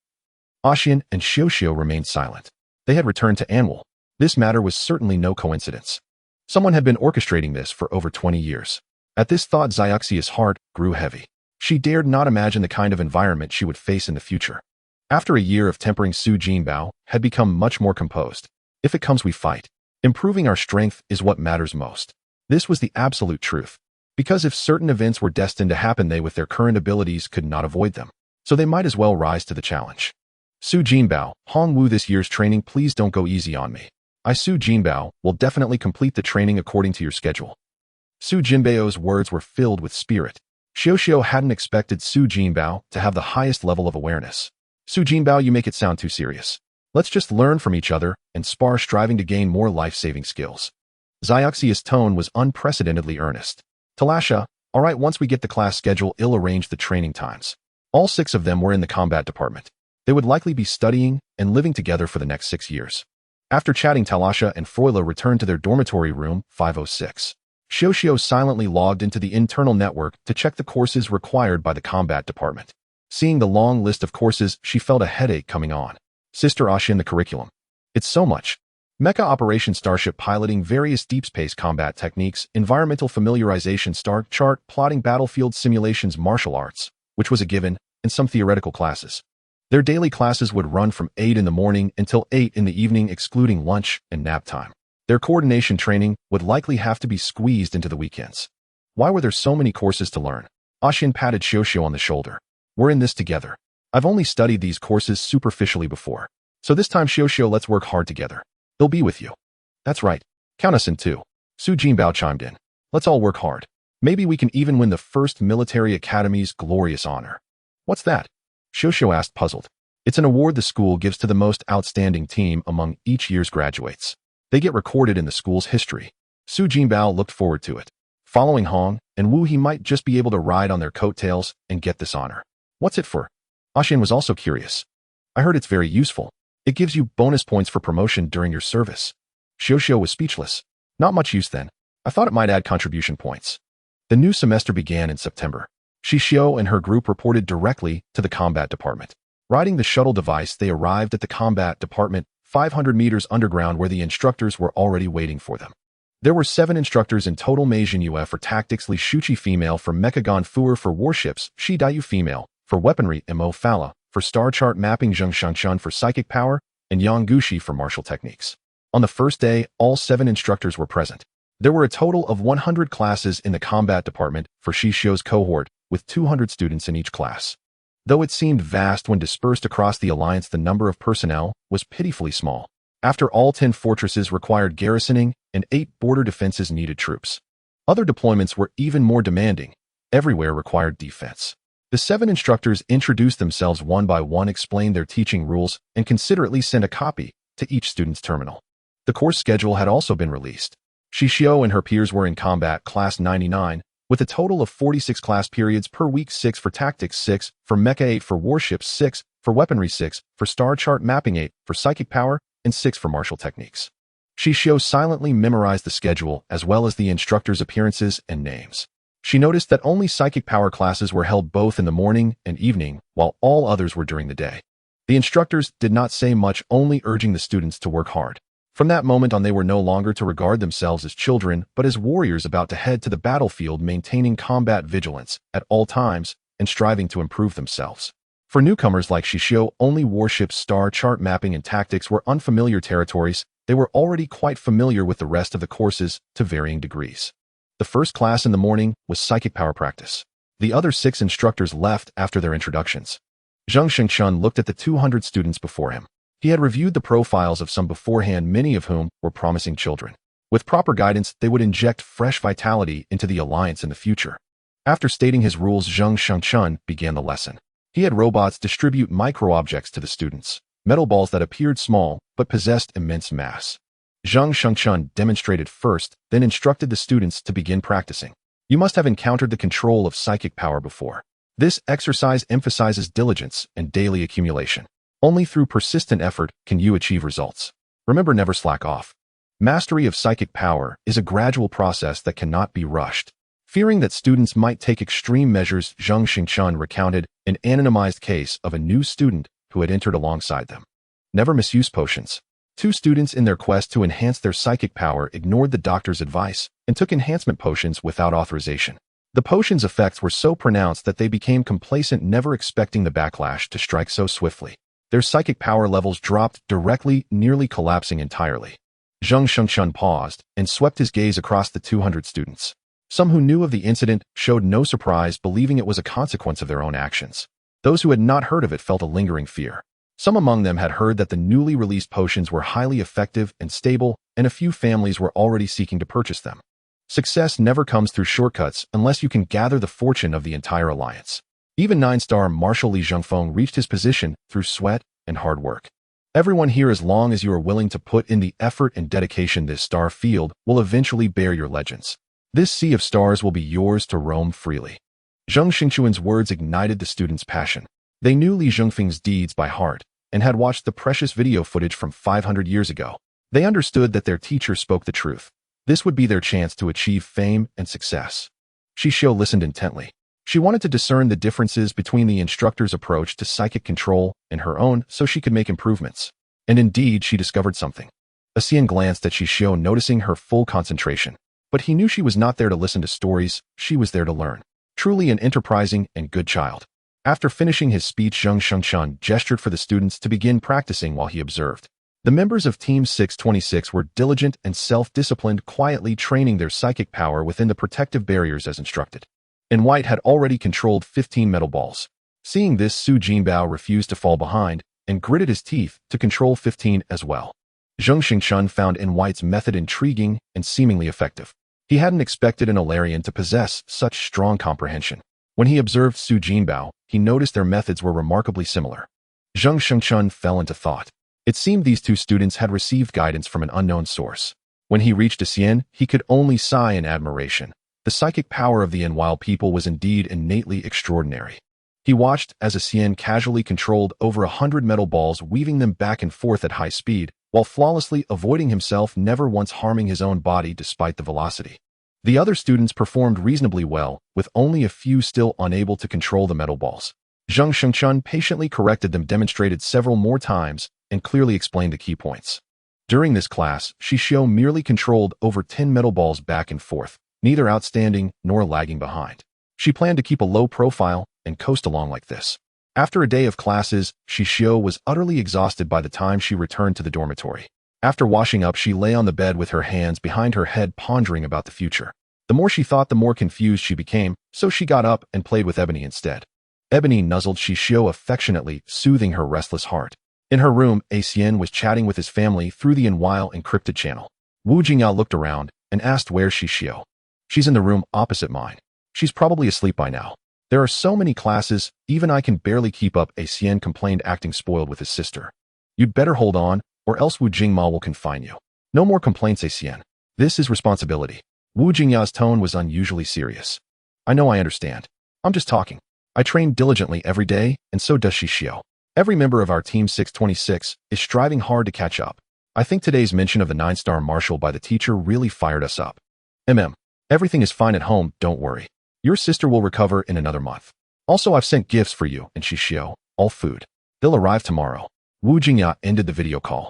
Ashian and Xixiu remained silent. They had returned to Anwal. This matter was certainly no coincidence. Someone had been orchestrating this for over 20 years. At this thought, Xixiu's heart grew heavy. She dared not imagine the kind of environment she would face in the future. After a year of tempering, Su Jinbao had become much more composed. If it comes, we fight. Improving our strength is what matters most. This was the absolute truth. Because if certain events were destined to happen, they with their current abilities could not avoid them. So they might as well rise to the challenge. Su Jinbao, Hong Wu, this year's training, please don't go easy on me. Su Jinbao will definitely complete the training according to your schedule. Su Jinbao's words were filled with spirit. Xixiu hadn't expected Su Jinbao to have the highest level of awareness. Su Jinbao, you make it sound too serious. Let's just learn from each other and spar, striving to gain more life-saving skills. Xixiu's tone was unprecedentedly earnest. Talasha, all right, once we get the class schedule, I'll arrange the training times. All 6 of them were in the combat department. They would likely be studying and living together for the next 6 years. After chatting, Talasha and Froila returned to their dormitory room 506. Xixiu silently logged into the internal network to check the courses required by the combat department. Seeing the long list of courses, she felt a headache coming on. Sister Ashin, the curriculum. It's so much. Mecha operation, starship piloting, various deep space combat techniques, environmental familiarization, star chart, plotting, battlefield simulations, martial arts, which was a given, and some theoretical classes. Their daily classes would run from 8 in the morning until 8 in the evening, excluding lunch and nap time. Their coordination training would likely have to be squeezed into the weekends. Why were there so many courses to learn? Ashin patted Xixiu on the shoulder. We're in this together. I've only studied these courses superficially before. So this time, Xixiu, let's work hard together. They'll be with you. That's right. Count us in too. Su Jinbao chimed in. Let's all work hard. Maybe we can even win the first military academy's glorious honor. What's that? Xixiu asked, puzzled. It's an award the school gives to the most outstanding team among each year's graduates. They get recorded in the school's history. Su Jinbao looked forward to it. Following Hong and Wu, he might just be able to ride on their coattails and get this honor. What's it for? Ashin was also curious. I heard it's very useful. It gives you bonus points for promotion during your service. Xixiu was speechless. Not much use then. I thought it might add contribution points. The new semester began in September. Xixiu and her group reported directly to the combat department. Riding the shuttle device, they arrived at the combat department 500 meters underground, where the instructors were already waiting for them. There were 7 instructors in total: Mei Jinyue for tactics, Li Shuqi female for mechagon, Fuer for warships, Shi Daiyu female for weaponry, Mo Fala for star chart mapping, Zheng Shangshan for psychic power, and Yang Gushi for martial techniques. On the first day, all 7 instructors were present. There were a total of 100 classes in the combat department for Xixiu's cohort, with 200 students in each class. Though it seemed vast when dispersed across the Alliance, the number of personnel was pitifully small. After all 10 fortresses required garrisoning and 8 border defenses needed troops. Other deployments were even more demanding. Everywhere required defense. The 7 instructors introduced themselves one by one, explained their teaching rules, and considerately sent a copy to each student's terminal. The course schedule had also been released. Xixiu and her peers were in combat class 99, with a total of 46 class periods per week, 6 for tactics, 6 for mecha, 8 for warships, 6 for weaponry, 6 for star chart mapping, 8 for psychic power, and 6 for martial techniques. Xixiu silently memorized the schedule as well as the instructors' appearances and names. She noticed that only psychic power classes were held both in the morning and evening, while all others were during the day. The instructors did not say much, only urging the students to work hard. From that moment on, they were no longer to regard themselves as children, but as warriors about to head to the battlefield, maintaining combat vigilance at all times and striving to improve themselves. For newcomers like Xixiu, only warships, star chart mapping, and tactics were unfamiliar territories. They were already quite familiar with the rest of the courses to varying degrees. The first class in the morning was psychic power practice. The other 6 instructors left after their introductions. Zhang Xingchun looked at the 200 students before him. He had reviewed the profiles of some beforehand, many of whom were promising children. With proper guidance, they would inject fresh vitality into the alliance in the future. After stating his rules, Zhang Xingchun began the lesson. He had robots distribute micro-objects to the students, metal balls that appeared small but possessed immense mass. Zhang Xingchun demonstrated first, then instructed the students to begin practicing. You must have encountered the control of psychic power before. This exercise emphasizes diligence and daily accumulation. Only through persistent effort can you achieve results. Remember, never slack off. Mastery of psychic power is a gradual process that cannot be rushed. Fearing that students might take extreme measures, Zhang Xingchun recounted an anonymized case of a new student who had entered alongside them. Never misuse potions. 2 students in their quest to enhance their psychic power ignored the doctor's advice and took enhancement potions without authorization. The potion's effects were so pronounced that they became complacent, never expecting the backlash to strike so swiftly. Their psychic power levels dropped directly, nearly collapsing entirely. Zhang Xingchun paused and swept his gaze across the 200 students. Some who knew of the incident showed no surprise, believing it was a consequence of their own actions. Those who had not heard of it felt a lingering fear. Some among them had heard that the newly released potions were highly effective and stable, and a few families were already seeking to purchase them. Success never comes through shortcuts unless you can gather the fortune of the entire alliance. Even 9-star Marshal Li Zhengfeng reached his position through sweat and hard work. Everyone here, as long as you are willing to put in the effort and dedication, this star field will eventually bear your legends. This sea of stars will be yours to roam freely. Zhang Xingchuan's words ignited the students' passion. They knew Li Zhengfeng's deeds by heart and had watched the precious video footage from 500 years ago. They understood that their teacher spoke the truth. This would be their chance to achieve fame and success. Xixiu listened intently. She wanted to discern the differences between the instructor's approach to psychic control and her own so she could make improvements. And indeed, she discovered something. Xian glanced at Xixiu, noticing her full concentration. But he knew she was not there to listen to stories, she was there to learn. Truly an enterprising and good child. After finishing his speech, Zhang Xingchun gestured for the students to begin practicing while he observed. The members of Team 626 were diligent and self-disciplined, quietly training their psychic power within the protective barriers as instructed. And White had already controlled 15 metal balls. Seeing this, Su Jinbao refused to fall behind and gritted his teeth to control 15 as well. Zhang Xingchun found In White's method intriguing and seemingly effective. He hadn't expected an Alarian to possess such strong comprehension. When he observed Su Jinbao, he noticed their methods were remarkably similar. Zhang Xingchun fell into thought. It seemed these 2 students had received guidance from an unknown source. When he reached Xian, he could only sigh in admiration. The psychic power of the Enwile people was indeed innately extraordinary. He watched as Xian casually controlled over 100 metal balls, weaving them back and forth at high speed, while flawlessly avoiding himself, never once harming his own body despite the velocity. The other students performed reasonably well, with only a few still unable to control the metal balls. Zhang Xingchun patiently corrected them, demonstrated several more times, and clearly explained the key points. During this class, Xixiu merely controlled over 10 metal balls back and forth, neither outstanding nor lagging behind. She planned to keep a low profile and coast along like this. After a day of classes, Xixiu was utterly exhausted by the time she returned to the dormitory. After washing up, she lay on the bed with her hands behind her head, pondering about the future. The more she thought, the more confused she became, so she got up and played with Ebony instead. Ebony nuzzled Xixiu affectionately, soothing her restless heart. In her room, Xian was chatting with his family through the Enwile encrypted channel. Wu Jingyao looked around and asked where's Xixiu. She's in the room opposite mine. She's probably asleep by now. There are so many classes, even I can barely keep up, Xian complained, acting spoiled with his sister. You'd better hold on, or else Wu Jingma will confine you. No more complaints, Xian. This is responsibility. Wu Jingya's tone was unusually serious. I know, I understand. I'm just talking. I train diligently every day, and so does Xixiu. Every member of our Team 626 is striving hard to catch up. I think today's mention of the 9-star marshal by the teacher really fired us up. Everything is fine at home, don't worry. Your sister will recover in another month. Also, I've sent gifts for you and Xixiu, all food. They'll arrive tomorrow. Wu Jingya ended the video call.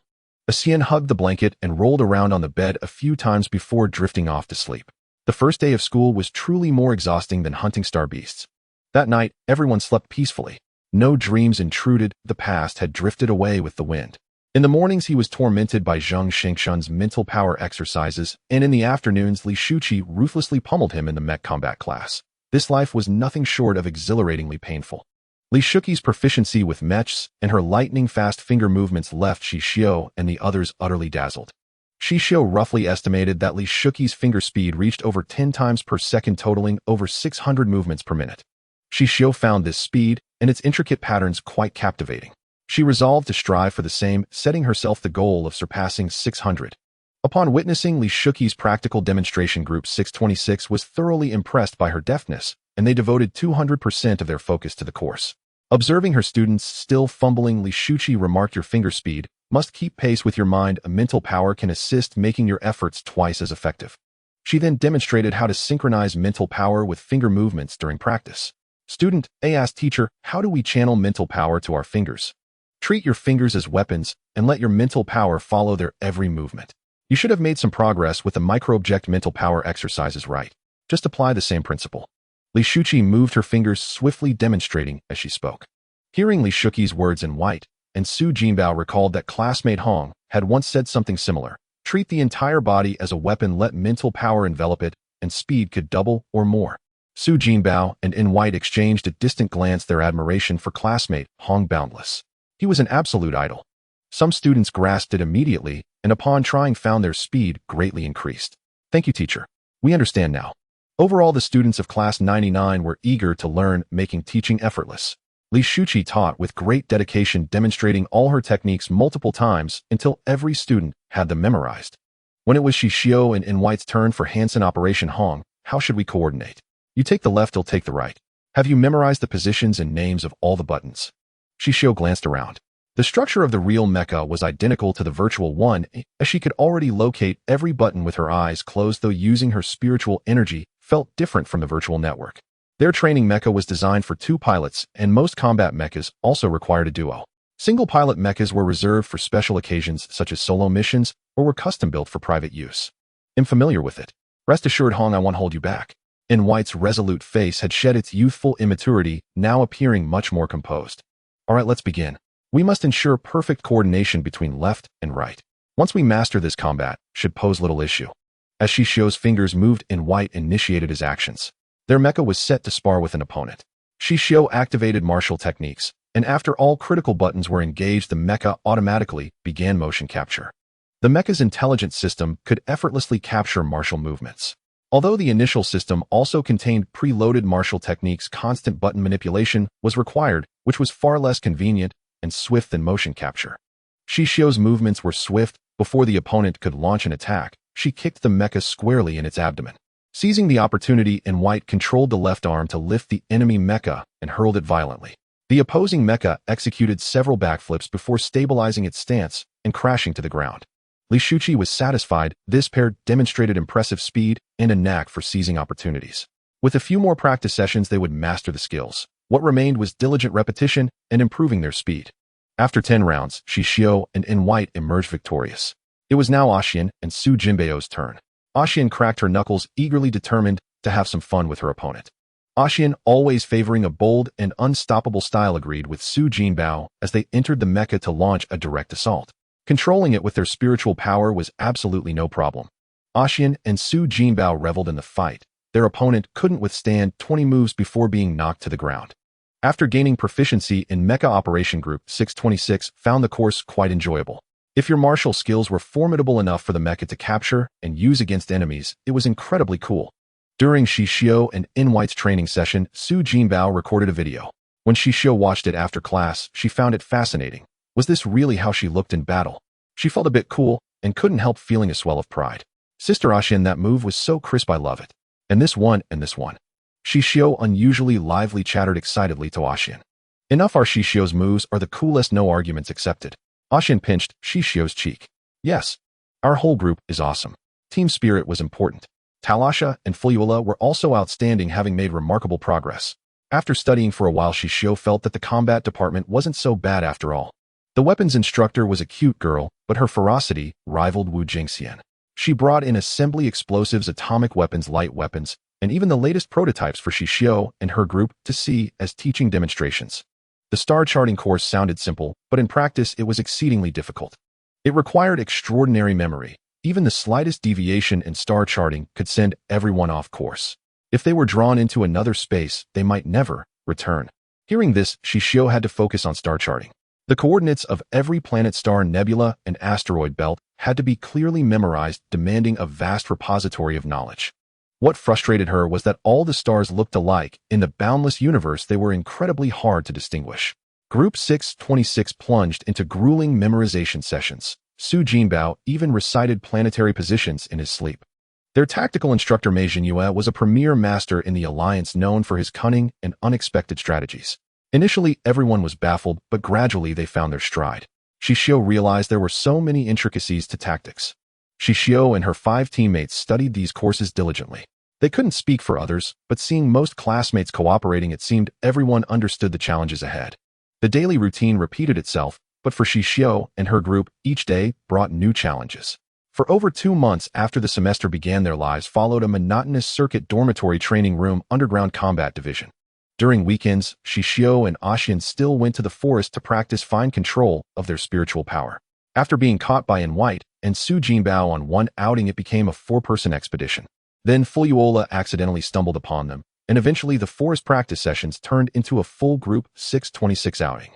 Xian hugged the blanket and rolled around on the bed a few times before drifting off to sleep. The first day of school was truly more exhausting than hunting star beasts. That night, everyone slept peacefully. No dreams intruded, the past had drifted away with the wind. In the mornings he was tormented by Zheng Xingshun's mental power exercises, and in the afternoons Li Shuqi ruthlessly pummeled him in the mech combat class. This life was nothing short of exhilaratingly painful. Li Shuqi's proficiency with Mechs and her lightning-fast finger movements left Xixiu and the others utterly dazzled. Xixiu roughly estimated that Li Shuqi's finger speed reached over 10 times per second, totaling over 600 movements per minute. Xixiu found this speed and its intricate patterns quite captivating. She resolved to strive for the same, setting herself the goal of surpassing 600. Upon witnessing Li Shuqi's practical demonstration, Group 626 was thoroughly impressed by her deftness, and they devoted 200% of their focus to the course. Observing her students still fumbling, Li Shuqi remarked, your finger speed must keep pace with your mind. A mental power can assist, making your efforts twice as effective. She then demonstrated how to synchronize mental power with finger movements during practice. Student A asked teacher, how do we channel mental power to our fingers? Treat your fingers as weapons and let your mental power follow their every movement. You should have made some progress with the micro-object mental power exercises, right? Just apply the same principle. Li Shuqi moved her fingers swiftly, demonstrating as she spoke. Hearing Li Shuqi's words in white, and Su Jinbao recalled that classmate Hong had once said something similar. Treat the entire body as a weapon, let mental power envelop it, and speed could double or more. Su Jinbao and In White exchanged a distant glance, their admiration for classmate Hong Boundless. He was an absolute idol. Some students grasped it immediately, and upon trying found their speed greatly increased. Thank you, teacher. We understand now. Overall, the students of class 99 were eager to learn, making teaching effortless. Li Shuqi taught with great dedication, demonstrating all her techniques multiple times until every student had them memorized. When it was Xixiu and In White's turn for Hansen Operation Hong, how should we coordinate? You take the left, I'll take the right. Have you memorized the positions and names of all the buttons? Xixiu glanced around. The structure of the real mecha was identical to the virtual one, as she could already locate every button with her eyes closed, though using her spiritual energy felt different from the virtual network. Their training mecha was designed for 2 pilots, and most combat mechas also required a duo. Single-pilot mechas were reserved for special occasions such as solo missions, or were custom-built for private use. I'm familiar with it. Rest assured, Hong, I won't hold you back. In White's resolute face had shed its youthful immaturity, now appearing much more composed. All right, let's begin. We must ensure perfect coordination between left and right. Once we master this, combat should pose little issue. As Xixiu's fingers moved, In White initiated his actions. Their mecha was set to spar with an opponent. Xixiu activated martial techniques, and after all critical buttons were engaged, the mecha automatically began motion capture. The mecha's intelligent system could effortlessly capture martial movements. Although the initial system also contained preloaded martial techniques, constant button manipulation was required, which was far less convenient and swift than motion capture. Xixiu's movements were swift. Before the opponent could launch an attack, she kicked the mecha squarely in its abdomen. Seizing the opportunity, In White controlled the left arm to lift the enemy mecha and hurled it violently. The opposing mecha executed several backflips before stabilizing its stance and crashing to the ground. Li Shuqi was satisfied. This pair demonstrated impressive speed and a knack for seizing opportunities. With a few more practice sessions, they would master the skills. What remained was diligent repetition and improving their speed. After 10 rounds, Xixiu and In White emerged victorious. It was now Xian and Su Jinbao's turn. Xian cracked her knuckles, eagerly determined to have some fun with her opponent. Xian, always favoring a bold and unstoppable style, agreed with Su Jinbao as they entered the mecha to launch a direct assault. Controlling it with their spiritual power was absolutely no problem. Xian and Su Jinbao reveled in the fight. Their opponent couldn't withstand 20 moves before being knocked to the ground. After gaining proficiency in Mecha Operation Group 626 found the course quite enjoyable. If your martial skills were formidable enough for the mecha to capture and use against enemies, it was incredibly cool. During Xixiu and White's training session, Su Jinbao recorded a video. When Xixiu watched it after class, she found it fascinating. Was this really how she looked in battle? She felt a bit cool and couldn't help feeling a swell of pride. Sister Ashian, that move was so crisp, I love it. And this one. Xixiu unusually lively chattered excitedly to Ashian. Enough, our Xixiu's moves are the coolest, no arguments accepted. Ashian pinched Xixiu's cheek. Yes, our whole group is awesome. Team spirit was important. Talasha and Fulyola were also outstanding, having made remarkable progress. After studying for a while, Xixiu felt that the combat department wasn't so bad after all. The weapons instructor was a cute girl, but her ferocity rivaled Wu Jingxian. She brought in assembly explosives, atomic weapons, light weapons, and even the latest prototypes for Xixiu and her group to see as teaching demonstrations. The star charting course sounded simple, but in practice it was exceedingly difficult. It required extraordinary memory. Even the slightest deviation in star charting could send everyone off course. If they were drawn into another space, they might never return. Hearing this, Xixiu had to focus on star charting. The coordinates of every planet, star, nebula, and asteroid belt had to be clearly memorized, demanding a vast repository of knowledge. What frustrated her was that all the stars looked alike. In the boundless universe, they were incredibly hard to distinguish. Group 626 plunged into grueling memorization sessions. Su Jinbao even recited planetary positions in his sleep. Their tactical instructor Mei Jinyue was a premier master in the alliance, known for his cunning and unexpected strategies. Initially, everyone was baffled, but gradually they found their stride. Xixiu realized there were so many intricacies to tactics. Xixiu and her 5 teammates studied these courses diligently. They couldn't speak for others, but seeing most classmates cooperating, it seemed everyone understood the challenges ahead. The daily routine repeated itself, but for Xixiu and her group, each day brought new challenges. For over 2 months after the semester began, their lives followed a monotonous circuit: dormitory, training room, underground combat division. During weekends, Xixiu and Ashian still went to the forest to practice fine control of their spiritual power. After being caught by White and Su Jinbao on one outing, it became a 4-person expedition. Then Fulyola accidentally stumbled upon them, and eventually the forest practice sessions turned into a full group 626 outing.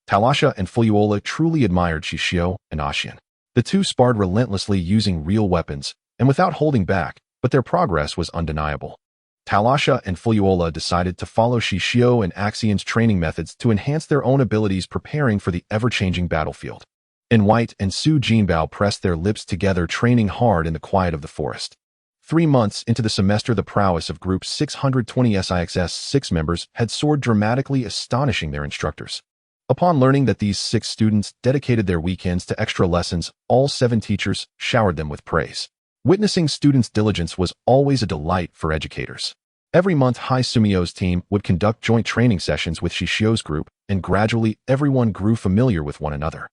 Talasha and Fulyola truly admired Xixiu and Ashian. The two sparred relentlessly using real weapons and without holding back, but their progress was undeniable. Talasha and Fulyola decided to follow Xixiu and Axian's training methods to enhance their own abilities, preparing for the ever-changing battlefield. White and Su Jinbao pressed their lips together, training hard in the quiet of the forest. 3 months into the semester, the prowess of Group 620 SIXS 6 members had soared dramatically, astonishing their instructors. Upon learning that these 6 students dedicated their weekends to extra lessons, all 7 teachers showered them with praise. Witnessing students' diligence was always a delight for educators. Every month, Hai Sumio's team would conduct joint training sessions with Xixiu's group, and gradually everyone grew familiar with one another.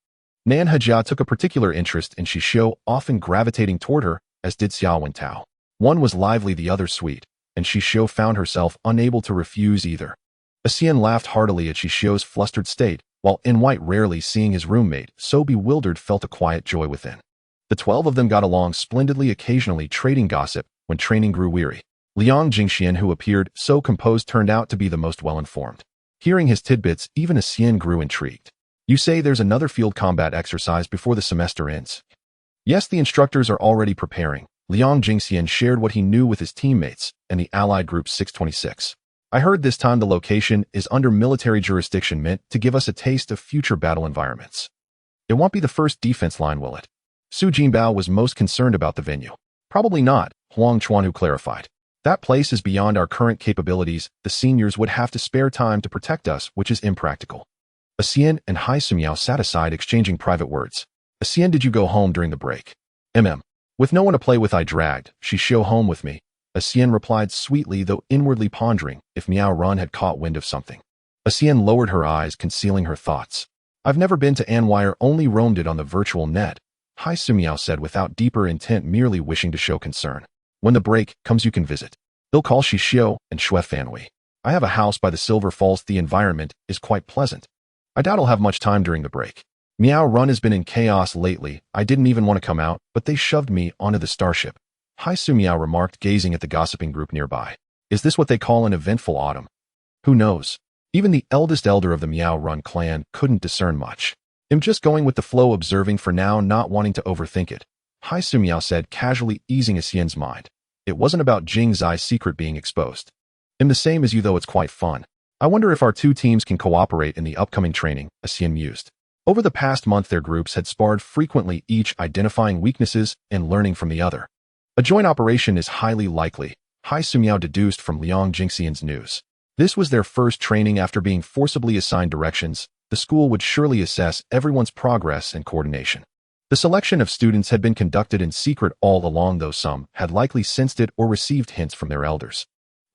Manhwa took a particular interest in Xixiu, often gravitating toward her, as did Xiao Wentao. One was lively, the other sweet, and Xixiu found herself unable to refuse either. Xian laughed heartily at Xixiu's flustered state, while White, rarely seeing his roommate so bewildered, felt a quiet joy within. The 12 of them got along splendidly, occasionally trading gossip when training grew weary. Liang Jingxian, who appeared so composed, turned out to be the most well-informed. Hearing his tidbits, even Xian grew intrigued. You say there's another field combat exercise before the semester ends? Yes, the instructors are already preparing. Liang Jingxian shared what he knew with his teammates and the allied group 626. I heard this time the location is under military jurisdiction, meant to give us a taste of future battle environments. It won't be the first defense line, will it? Su Jinbao was most concerned about the venue. Probably not, Huang Chuanhu clarified. That place is beyond our current capabilities. The seniors would have to spare time to protect us, which is impractical. Xian and Hai Sumiao sat aside, exchanging private words. Xian, did you go home during the break? With no one to play with, I dragged Xixiu home with me. Xian replied sweetly, though inwardly pondering if Miao Run had caught wind of something. Xian lowered her eyes, concealing her thoughts. I've never been to Anwire, only roamed it on the virtual net, Hai Sumiao said without deeper intent, merely wishing to show concern. When the break comes, you can visit. They'll call Xixiu and Xue Fanwei. I have a house by the Silver Falls. The environment is quite pleasant. I doubt I'll have much time during the break. Miao Run has been in chaos lately. I didn't even want to come out, but they shoved me onto the starship. Hai Sumiao remarked, gazing at the gossiping group nearby. Is this what they call an eventful autumn? Who knows? Even the eldest elder of the Miao Run clan couldn't discern much. I'm just going with the flow, observing for now, not wanting to overthink it, Xixiu Miao said, casually easing Xian's mind. It wasn't about Jing Zai's secret being exposed. I'm the same as you, though it's quite fun. I wonder if our two teams can cooperate in the upcoming training, Xian mused. Over the past month their groups had sparred frequently, each identifying weaknesses and learning from the other. A joint operation is highly likely, Xixiu Miao deduced from Liang Jingxian's news. This was their first training after being forcibly assigned directions. The school would surely assess everyone's progress and coordination. The selection of students had been conducted in secret all along, though some had likely sensed it or received hints from their elders.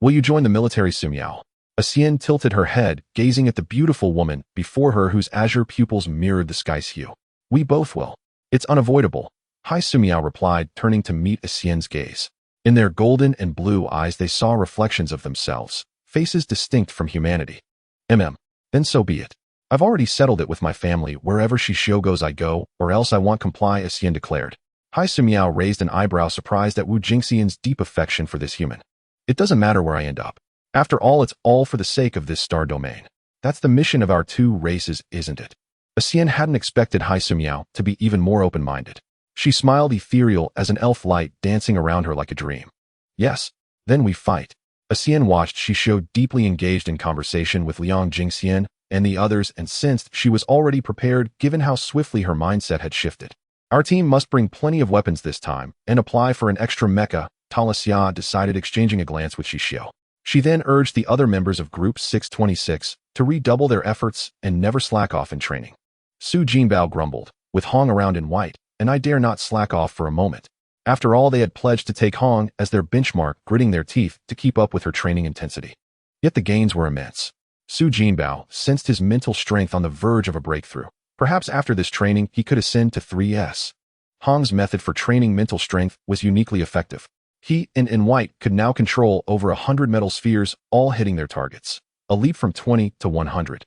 Will you join the military, Su Miao? Xian tilted her head, gazing at the beautiful woman before her whose azure pupils mirrored the sky's hue. We both will. It's unavoidable, Xixiu Miao replied, turning to meet Xian's gaze. In their golden and blue eyes they saw reflections of themselves, faces distinct from humanity. Then so be it. I've already settled it with my family. Wherever Xixiu goes I go, or else I won't comply, Xian declared. Xixiu Miao raised an eyebrow, surprised at Wu Jingxian's deep affection for this human. It doesn't matter where I end up. After all, it's all for the sake of this star domain. That's the mission of our two races, isn't it? Xian hadn't expected Xixiu Miao to be even more open-minded. She smiled, ethereal as an elf, light dancing around her like a dream. Yes, then we fight. Xian watched Xixiu deeply engaged in conversation with Liang Jingxian and the others and sensed she was already prepared given how swiftly her mindset had shifted. Our team must bring plenty of weapons this time and apply for an extra mecha, Talia decided, exchanging a glance with Xixiu. She then urged the other members of Group 626 to redouble their efforts and never slack off in training. Su Jinbao grumbled, with Hong around in white, and I dare not slack off for a moment. After all, they had pledged to take Hong as their benchmark, gritting their teeth to keep up with her training intensity. Yet the gains were immense. Su Jinbao sensed his mental strength on the verge of a breakthrough. Perhaps after this training he could ascend to 3S. Hong's method for training mental strength was uniquely effective. He and in white could now control over 100 metal spheres, all hitting their targets. A leap from 20 to 100.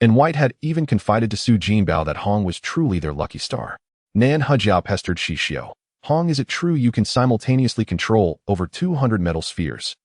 In white had even confided to Su Jinbao that Hong was truly their lucky star. Manhwa pestered Xixiu. Hong, is it true you can simultaneously control over 200 metal spheres?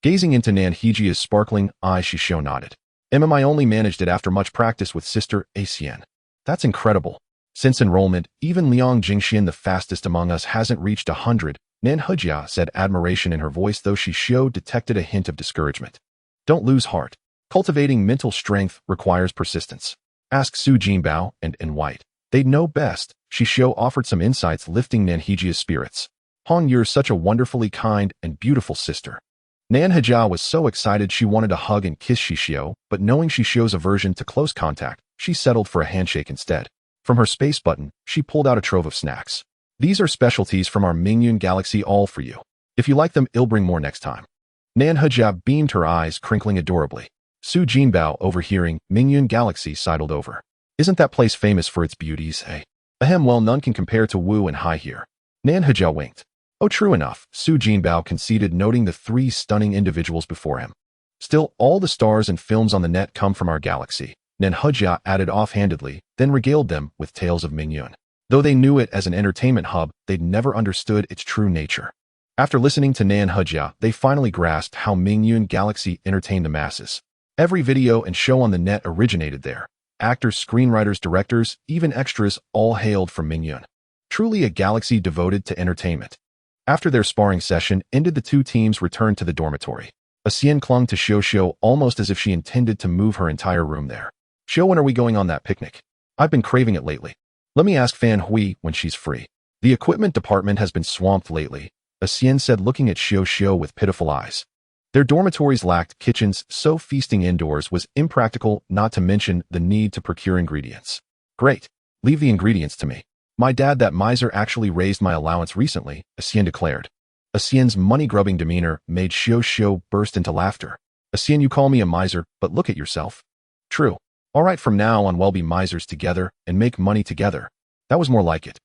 Gazing into Manhwaedit's sparkling eyes, Xixiu nodded. I only managed it after much practice with Sister Xian. That's incredible. Since enrollment, even Liang Jingxian, the fastest among us, hasn't reached 100, Manhwa said, admiration in her voice, though Xixiu detected a hint of discouragement. Don't lose heart. Cultivating mental strength requires persistence. Ask Su Jinbao and in white. They'd know best. Xixiu offered some insights, lifting Manhwaedit's spirits. Hong, you're such a wonderfully kind and beautiful sister. Manhwa was so excited she wanted to hug and kiss Xixiu, but knowing Xixiu's aversion to close contact, she settled for a handshake instead. From her space button, she pulled out a trove of snacks. These are specialties from our Mingyun galaxy, all for you. If you like them, I'll bring more next time. Manhwa beamed, her eyes crinkling adorably. Su Jinbao, overhearing Mingyun galaxy, sidled over. Isn't that place famous for its beauties, eh? Well, none can compare to Wu and Hai here. Manhwa winked. Oh, true enough, Su Jinbao conceded, noting the three stunning individuals before him. Still, all the stars and films on the net come from our galaxy, Manhwa added offhandedly, then regaled them with tales of Mingyun. Though they knew it as an entertainment hub, they'd never understood its true nature. After listening to Manhwa, they finally grasped how Mingyun galaxy entertained the masses. Every video and show on the net originated there. Actors, screenwriters, directors, even extras, all hailed from Mingyun. Truly a galaxy devoted to entertainment. After their sparring session ended, the two teams returned to the dormitory. Xian clung to Xixiu almost as if she intended to move her entire room there. Xiu, when are we going on that picnic? I've been craving it lately. Let me ask Fan Hui when she's free. The equipment department has been swamped lately, Xian said, looking at Xixiu with pitiful eyes. Their dormitories lacked kitchens, so feasting indoors was impractical, not to mention the need to procure ingredients. Great. Leave the ingredients to me. My dad, that miser, actually raised my allowance recently, Xian declared. Xian's money-grubbing demeanor made Xixiu burst into laughter. Xian, you call me a miser, but look at yourself. True. All right, from now on we'll be misers together and make money together. That was more like it.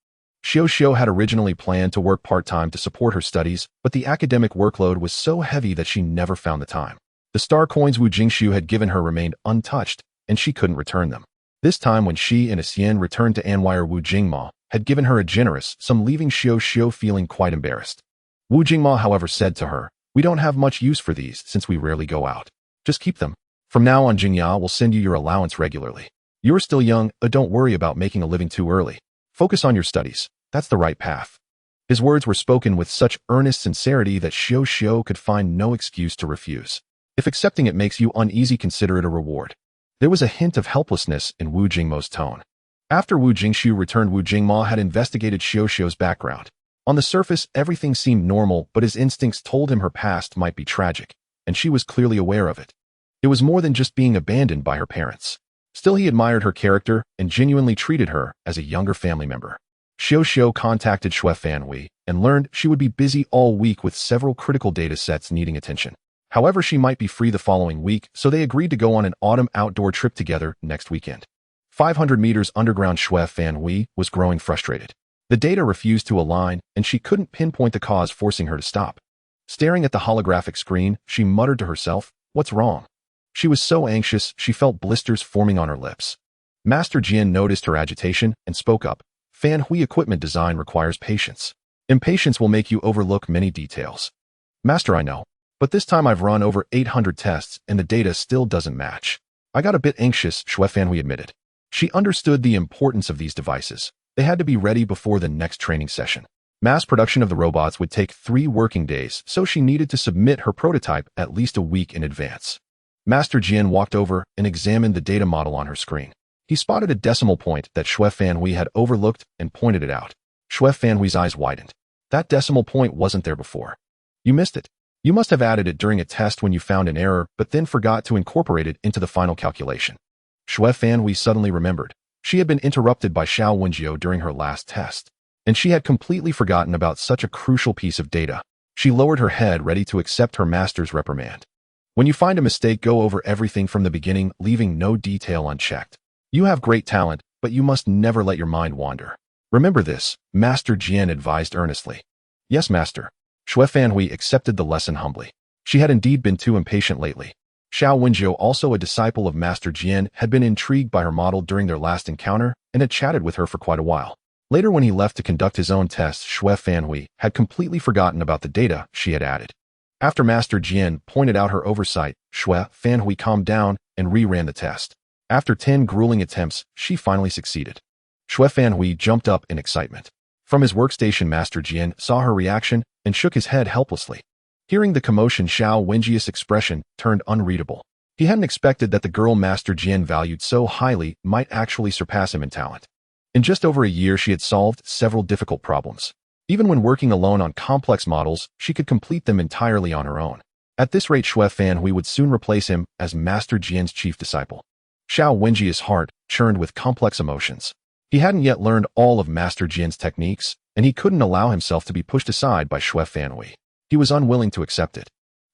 Xixiu had originally planned to work part-time to support her studies, but the academic workload was so heavy that she never found the time. The star coins Wu Jingxiu had given her remained untouched, and she couldn't return them. This time when she and Xian returned to Anwire, Wu Jingma had given her a generous sum, leaving Xixiu feeling quite embarrassed. Wu Jingma, however, said to her, we don't have much use for these since we rarely go out. Just keep them. From now on, Jingya will send you your allowance regularly. You're still young, but don't worry about making a living too early. Focus on your studies. That's the right path. His words were spoken with such earnest sincerity that Xixiu could find no excuse to refuse. If accepting it makes you uneasy, consider it a reward. There was a hint of helplessness in Wu Jingmo's tone. After Wu Jingxiu returned, Wu Jingmo had investigated Xiuxiu's background. On the surface, everything seemed normal, but his instincts told him her past might be tragic, and she was clearly aware of it. It was more than just being abandoned by her parents. Still, he admired her character and genuinely treated her as a younger family member. Xiuxiu contacted Xue Fanhui and learned she would be busy all week with several critical data sets needing attention. However, she might be free the following week, so they agreed to go on an autumn outdoor trip together next weekend. 500 meters underground, Xue Fanhui was growing frustrated. The data refused to align, and she couldn't pinpoint the cause, forcing her to stop. Staring at the holographic screen, she muttered to herself, "What's wrong?" She was so anxious, she felt blisters forming on her lips. Master Jian noticed her agitation and spoke up. Fanhui equipment design requires patience. Impatience will make you overlook many details. Master, I know. But this time I've run over 800 tests and the data still doesn't match. I got a bit anxious, Xue Fanhui admitted. She understood the importance of these devices. They had to be ready before the next training session. Mass production of the robots would take 3 working days, so she needed to submit her prototype at least a week in advance. Master Jian walked over and examined the data model on her screen. He spotted a decimal point that Xue Fanhui had overlooked and pointed it out. Xue Fanhui's eyes widened. That decimal point wasn't there before. You missed it. You must have added it during a test when you found an error, but then forgot to incorporate it into the final calculation. Xue Fanhui suddenly remembered. She had been interrupted by Xiao Wenjiu during her last test, and she had completely forgotten about such a crucial piece of data. She lowered her head, ready to accept her master's reprimand. When you find a mistake, go over everything from the beginning, leaving no detail unchecked. You have great talent, but you must never let your mind wander. Remember this, Master Jian advised earnestly. Yes, Master. Xue Fanhui accepted the lesson humbly. She had indeed been too impatient lately. Xiao Wenjiu, also a disciple of Master Jian, had been intrigued by her model during their last encounter and had chatted with her for quite a while. Later, when he left to conduct his own tests, Xue Fanhui had completely forgotten about the data she had added. After Master Jian pointed out her oversight, Xue Fanhui calmed down and reran the test. After 10 grueling attempts, she finally succeeded. Xue Fanhui jumped up in excitement. From his workstation, Master Jian saw her reaction and shook his head helplessly. Hearing the commotion, Xiao Wenjiu's expression turned unreadable. He hadn't expected that the girl Master Jian valued so highly might actually surpass him in talent. In just over a year, she had solved several difficult problems. Even when working alone on complex models, she could complete them entirely on her own. At this rate, Xue Fanhui would soon replace him as Master Jian's chief disciple. Xiao Wenjiu's heart churned with complex emotions. He hadn't yet learned all of Master Jian's techniques, and he couldn't allow himself to be pushed aside by Xue Fanhui. He was unwilling to accept it.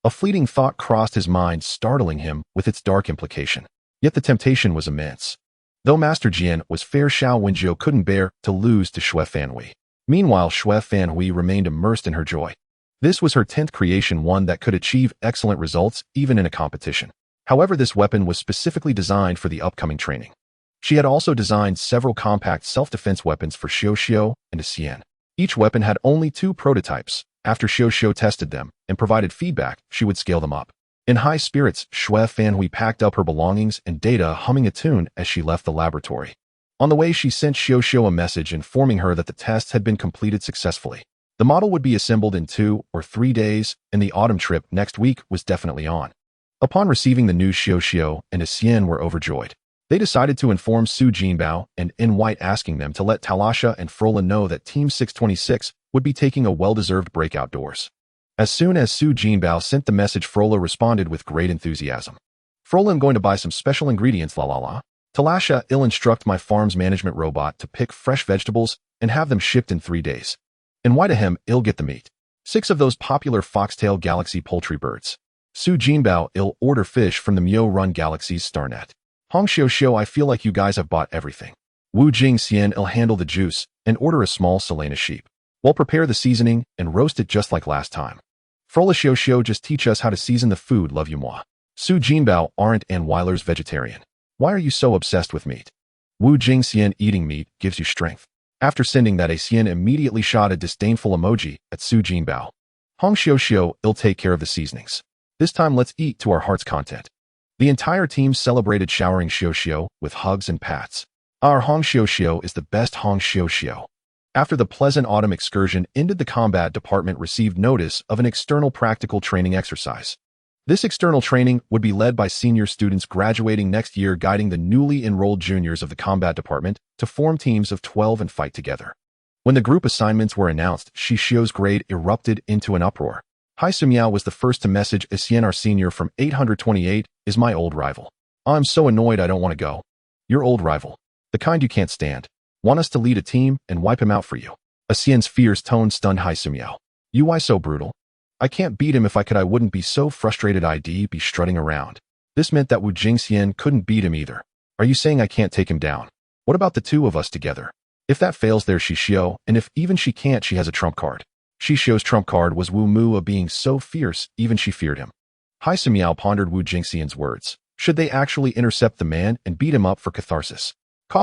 A fleeting thought crossed his mind, startling him with its dark implication. Yet the temptation was immense. Though Master Jian was fair, Xiao Wenjiu couldn't bear to lose to Xue Fanhui. Meanwhile, Xue Fanhui remained immersed in her joy. This was her 10th creation, one that could achieve excellent results even in a competition. However, this weapon was specifically designed for the upcoming training. She had also designed several compact self-defense weapons for Xiuxiu and Xian. Each weapon had only 2 prototypes. After Xiuxiu tested them and provided feedback, she would scale them up. In high spirits, Xue Fanhui packed up her belongings and data, humming a tune as she left the laboratory. On the way, she sent Xiuxiu a message informing her that the tests had been completed successfully. The model would be assembled in 2 or 3 days, and the autumn trip next week was definitely on. Upon receiving the news, Xiuxiu and Xian were overjoyed. They decided to inform Su Jinbao and In White, asking them to let Talasha and Frola know that Team 626 would be taking a well-deserved break outdoors. As soon as Su Jinbao sent the message, Frola responded with great enthusiasm. Frola, I'm going to buy some special ingredients, la la la. Talasha, I'll instruct my farm's management robot to pick fresh vegetables and have them shipped in 3 days. In White, I'll get the meat. 6 of those popular foxtail galaxy poultry birds. Su Jinbao, I'll order fish from the Myo Run Galaxy's Starnet. Hong Xiuxiu, I feel like you guys have bought everything. Wu Jing Xian, I'll handle the juice and order a small Selena sheep. We'll prepare the seasoning and roast it just like last time. Frola Xiuxiu, just teach us how to season the food, love you moi. Su Jinbao, aren't Ann Weiler's vegetarian? Why are you so obsessed with meat? Wu Jing Xian, eating meat gives you strength. After sending that, Xian immediately shot a disdainful emoji at Su Jinbao. Hong Xiuxiu, I'll take care of the seasonings. This time let's eat to our heart's content. The entire team celebrated, showering Xixiu with hugs and pats. Our Hong Xixiu is the best Hong Xixiu. After the pleasant autumn excursion ended, the combat department received notice of an external practical training exercise. This external training would be led by senior students graduating next year, guiding the newly enrolled juniors of the combat department to form teams of 12 and fight together. When the group assignments were announced, Xixiu's grade erupted into an uproar. Xixiu was the first to message. Xian, our senior from 828, is my old rival. I'm so annoyed I don't want to go. Your old rival. The kind you can't stand. Want us to lead a team and wipe him out for you. Xian's fierce tone stunned Xixiu. You, why so brutal? I can't beat him. If I could, I wouldn't be so frustrated. I'd be strutting around. This meant that Wu Jingxian couldn't beat him either. Are you saying I can't take him down? What about the two of us together? If that fails, there's Xixiu, and if even she can't, she has a trump card. Xixiu's trump card was Wu Mu, of being so fierce, even she feared him. Xixiu pondered Wu Jingxian's words. Should they actually intercept the man and beat him up for catharsis?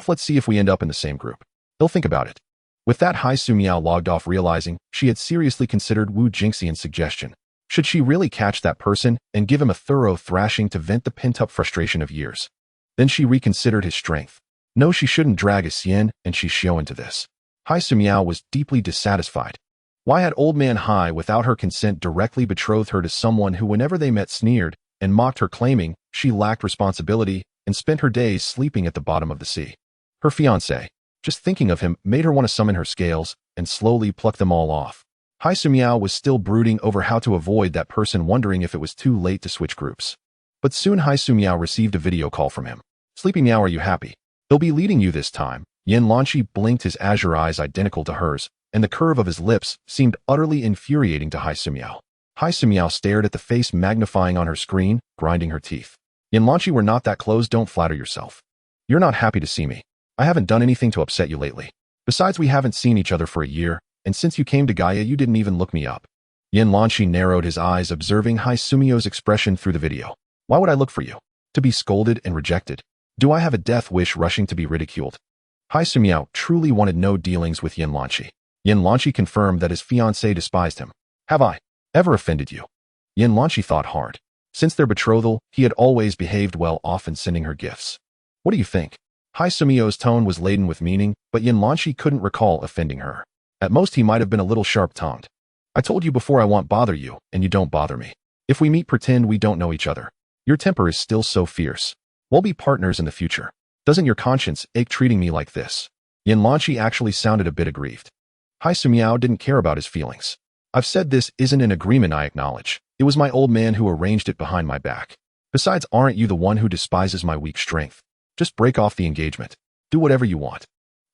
Let's see if we end up in the same group. He'll think about it. With that, Xixiu logged off, realizing she had seriously considered Wu Jingxian's suggestion. Should she really catch that person and give him a thorough thrashing to vent the pent-up frustration of years? Then she reconsidered his strength. No, she shouldn't drag Xian and Xixiu into this. Xixiu was deeply dissatisfied. Why had old man Hai, without her consent, directly betrothed her to someone who, whenever they met, sneered and mocked her, claiming she lacked responsibility and spent her days sleeping at the bottom of the sea? Her fiancé. Just thinking of him made her want to summon her scales and slowly pluck them all off. Xixiu was still brooding over how to avoid that person, wondering if it was too late to switch groups. But soon Xixiu received a video call from him. Sleepy Meow, are you happy? He'll be leading you this time. Yin Lanqi blinked, his azure eyes identical to hers, and the curve of his lips seemed utterly infuriating to Xixiu. Xixiu stared at the face magnifying on her screen, grinding her teeth. Yin Lanqi, we're not that close, don't flatter yourself. You're not happy to see me. I haven't done anything to upset you lately. Besides, we haven't seen each other for a year, and since you came to Gaia, you didn't even look me up. Yin Lanqi narrowed his eyes, observing Xixiu's expression through the video. Why would I look for you? To be scolded and rejected? Do I have a death wish rushing to be ridiculed? Xixiu truly wanted no dealings with Yin Lanqi. Yin Lanqi confirmed that his fiancée despised him. Have I ever offended you? Yin Lanqi thought hard. Since their betrothal, he had always behaved well, often sending her gifts. What do you think? Xixiu's tone was laden with meaning, but Yin Lanqi couldn't recall offending her. At most, he might have been a little sharp-tongued. I told you before I won't bother you, and you don't bother me. If we meet, pretend we don't know each other. Your temper is still so fierce. We'll be partners in the future. Doesn't your conscience ache treating me like this? Yin Lanqi actually sounded a bit aggrieved. Xixiu didn't care about his feelings. I've said this isn't an agreement, I acknowledge. It was my old man who arranged it behind my back. Besides, aren't you the one who despises my weak strength? Just break off the engagement. Do whatever you want.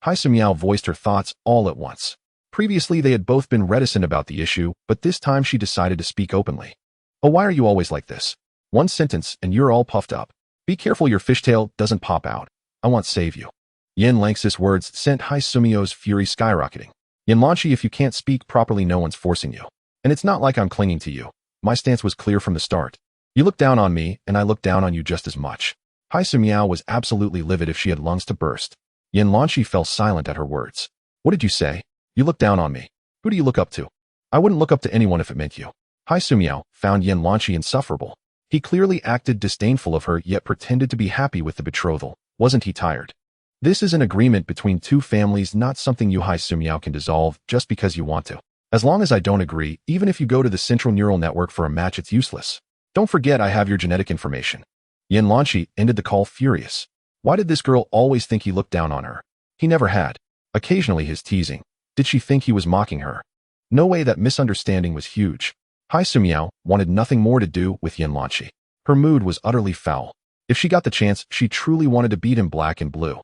Xixiu voiced her thoughts all at once. Previously, they had both been reticent about the issue, but this time she decided to speak openly. Oh, why are you always like this? One sentence and you're all puffed up. Be careful your fishtail doesn't pop out. I won't save you. Yin Lanxi's words sent Xixiu's fury skyrocketing. Yin Lanqi, if you can't speak properly, no one's forcing you. And it's not like I'm clinging to you. My stance was clear from the start. You look down on me, and I look down on you just as much. Xixiu was absolutely livid, if she had lungs to burst. Yin Lanqi fell silent at her words. What did you say? You look down on me. Who do you look up to? I wouldn't look up to anyone if it meant you. Xixiu found Yin Lanqi insufferable. He clearly acted disdainful of her, yet pretended to be happy with the betrothal. Wasn't he tired? This is an agreement between two families, not something you Xixiu can dissolve just because you want to. As long as I don't agree, even if you go to the central neural network for a match, it's useless. Don't forget I have your genetic information. Yin Lanqi ended the call furious. Why did this girl always think he looked down on her? He never had. Occasionally his teasing. Did she think he was mocking her? No way, that misunderstanding was huge. Xixiu wanted nothing more to do with Yin Lanqi. Her mood was utterly foul. If she got the chance, she truly wanted to beat him black and blue.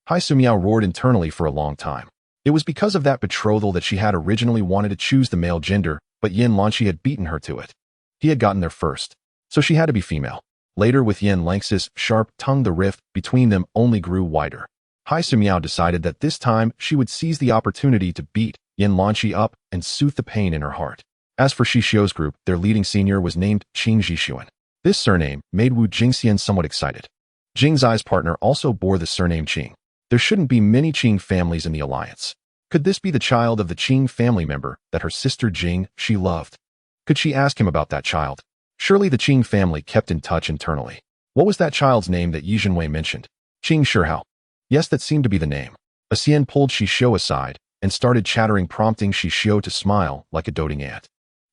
Xixiu roared internally for a long time. It was because of that betrothal that she had originally wanted to choose the male gender, but Yin Lanqi had beaten her to it. He had gotten there first, so she had to be female. Later, with Yin Lanxi's sharp tongue, the rift between them only grew wider. Xixiu decided that this time she would seize the opportunity to beat Yin Lanqi up and soothe the pain in her heart. As for Xixiu's group, their leading senior was named Qing Xixiuan. This surname made Wu Jingxian somewhat excited. Jing Zai's partner also bore the surname Qing. There shouldn't be many Qing families in the alliance. Could this be the child of the Qing family member that her sister Jing she loved? Could she ask him about that child? Surely the Qing family kept in touch internally. What was that child's name that Yizhenwei mentioned? Qing Shihao. Yes, that seemed to be the name. Xian pulled Xixiu aside and started chattering, prompting Xixiu to smile like a doting ant.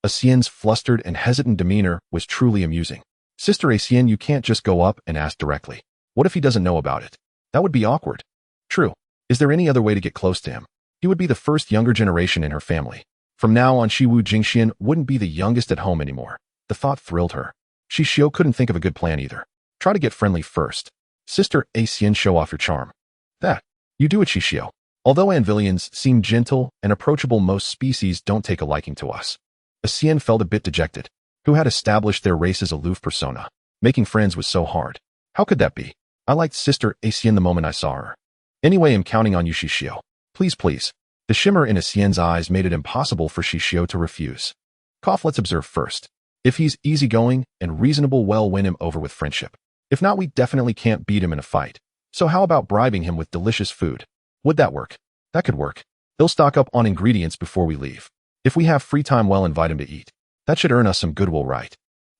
Xian's flustered and hesitant demeanor was truly amusing. Sister Xian, you can't just go up and ask directly. What if he doesn't know about it? That would be awkward. True. Is there any other way to get close to him? He would be the first younger generation in her family. From now on, Shiwu Jingxian wouldn't be the youngest at home anymore. The thought thrilled her. Xixiu couldn't think of a good plan either. Try to get friendly first. Sister Xian, show off your charm. That. You do it, Xixiu. Although Anvillians seem gentle and approachable, most species don't take a liking to us. Xian felt a bit dejected. Who had established their race's aloof persona? Making friends was so hard. How could that be? I liked Sister Xian the moment I saw her. Anyway, I'm counting on you, Xixiu. Please, please. The shimmer in Xian's eyes made it impossible for Xixiu to refuse. Cough, let's observe first. If he's easygoing and reasonable, well, win him over with friendship. If not, we definitely can't beat him in a fight. So how about bribing him with delicious food? Would that work? That could work. He'll stock up on ingredients before we leave. If we have free time, well, invite him to eat. That should earn us some goodwill, right?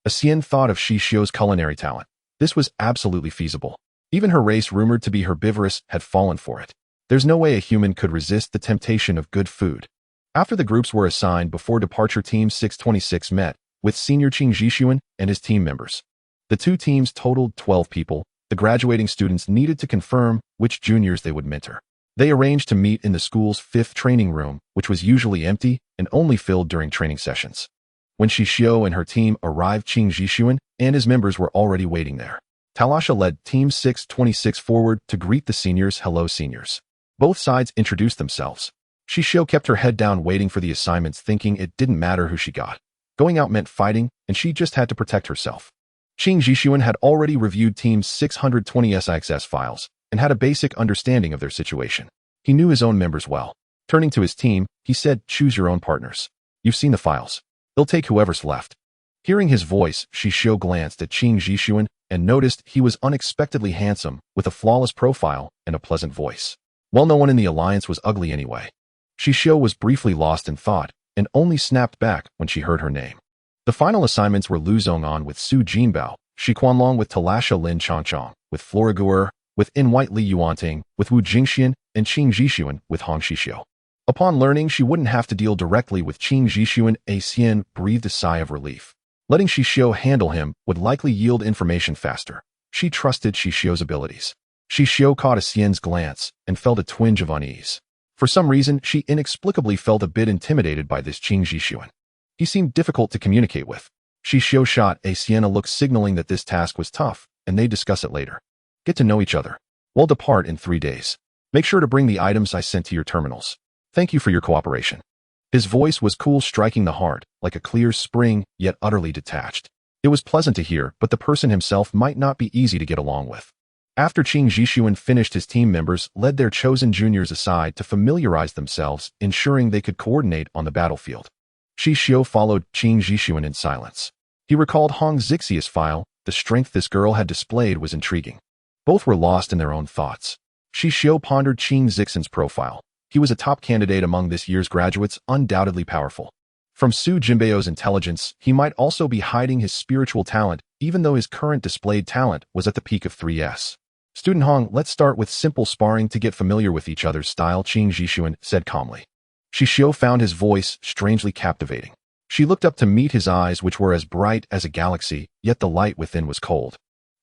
Xian thought of Xixiu's culinary talent. This was absolutely feasible. Even her race, rumored to be herbivorous, had fallen for it. There's no way a human could resist the temptation of good food. After the groups were assigned before departure, Team 626 met with Senior Qing Zhixuan and his team members. The two teams totaled 12 people. The graduating students needed to confirm which juniors they would mentor. They arranged to meet in the school's 5th training room, which was usually empty and only filled during training sessions. When Xixiu and her team arrived, Qing Zhixuan and his members were already waiting there. Talasha led Team 626 forward to greet the seniors. Hello, seniors. Both sides introduced themselves. Xixiu kept her head down, waiting for the assignments, thinking it didn't matter who she got. Going out meant fighting, and she just had to protect herself. Qing Zhixuan had already reviewed Team 620 SIXS files and had a basic understanding of their situation. He knew his own members well. Turning to his team, he said, choose your own partners. You've seen the files. They'll take whoever's left. Hearing his voice, Xixiu glanced at Qing Zhixuan and noticed he was unexpectedly handsome, with a flawless profile and a pleasant voice. Well, no one in the alliance was ugly anyway. Xixiu was briefly lost in thought and only snapped back when she heard her name. The final assignments were Lu Zhongan with Su Jinbao, Shi Quanlong with Talasha Lin Changchong, with Flora Guer, with In White Li Yuanting, with Wu Jingxian, and Qing Zhixuan with Hong Xixiu. Upon learning she wouldn't have to deal directly with Qing Zhixuan, Xian breathed a sigh of relief. Letting Xixiu handle him would likely yield information faster. She trusted Xixiu's abilities. Xixiu caught Xian's glance and felt a twinge of unease. For some reason, she inexplicably felt a bit intimidated by this Qing Zhixuan. He seemed difficult to communicate with. Xixiu shot Xian a look signaling that this task was tough, and they'd discuss it later. Get to know each other. We'll depart in 3 days. Make sure to bring the items I sent to your terminals. Thank you for your cooperation. His voice was cool, striking the heart, like a clear spring, yet utterly detached. It was pleasant to hear, but the person himself might not be easy to get along with. After Qing Zhixuan finished, his team members led their chosen juniors aside to familiarize themselves, ensuring they could coordinate on the battlefield. Xixiu followed Qing Zhixuan in silence. He recalled Hong Xixiu's file. The strength this girl had displayed was intriguing. Both were lost in their own thoughts. Xixiu pondered Qing Zhixuan's profile. He was a top candidate among this year's graduates, undoubtedly powerful. From Su Jinbao's intelligence, he might also be hiding his spiritual talent, even though his current displayed talent was at the peak of 3S. Student Hong, let's start with simple sparring to get familiar with each other's style, Qing Zhixuan said calmly. Xixiu found his voice strangely captivating. She looked up to meet his eyes, which were as bright as a galaxy, yet the light within was cold.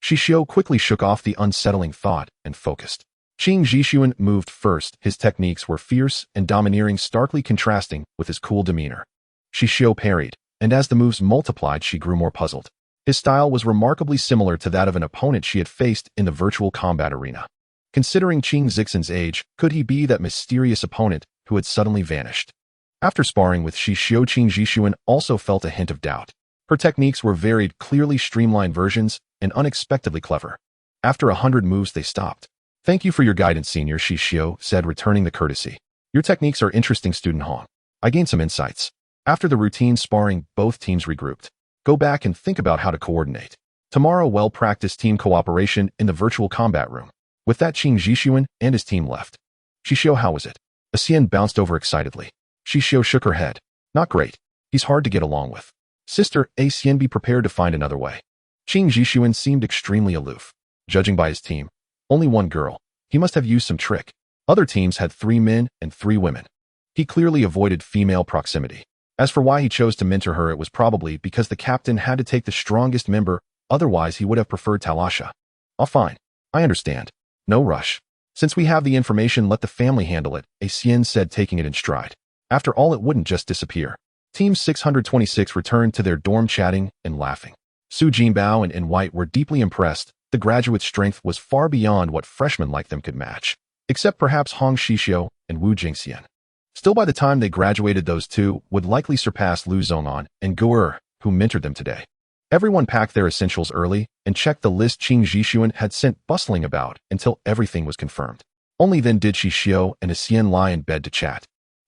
Xixiu quickly shook off the unsettling thought and focused. Qing Zhixuan moved first. His techniques were fierce and domineering, starkly contrasting with his cool demeanor. Xixiu parried, and as the moves multiplied, she grew more puzzled. His style was remarkably similar to that of an opponent she had faced in the virtual combat arena. Considering Qing Zhixuan's age, could he be that mysterious opponent who had suddenly vanished? After sparring with Xixiu, Qing Zhixuan also felt a hint of doubt. Her techniques were varied, clearly streamlined versions, and unexpectedly clever. After 100 moves, they stopped. Thank you for your guidance, Senior, Xixiu said, returning the courtesy. Your techniques are interesting, Student Hong. I gained some insights. After the routine sparring, both teams regrouped. Go back and think about how to coordinate. Tomorrow, well-practiced team cooperation in the virtual combat room. With that, Qing Zhixuan and his team left. Xixiu, how was it? Xian bounced over excitedly. Xixiu shook her head. Not great. He's hard to get along with. Sister Xian, be prepared to find another way. Xixiu seemed extremely aloof. Judging by his team, only one girl. He must have used some trick. Other teams had 3 men and 3 women. He clearly avoided female proximity. As for why he chose to mentor her, it was probably because the captain had to take the strongest member, otherwise he would have preferred Talasha. Oh, fine. I understand. No rush. Since we have the information, let the family handle it, Xixiu said, taking it in stride. After all, it wouldn't just disappear. Team 626 returned to their dorm chatting and laughing. Su Jinbao and White were deeply impressed. The graduate's strength was far beyond what freshmen like them could match, except perhaps Hong Xixiu and Wu Jingxian. Still, by the time they graduated, those two would likely surpass Lu Zhongan and Guer, who mentored them today. Everyone packed their essentials early and checked the list Xixiu had sent bustling about until everything was confirmed. Only then did Xixiu and Xian lie in bed to chat.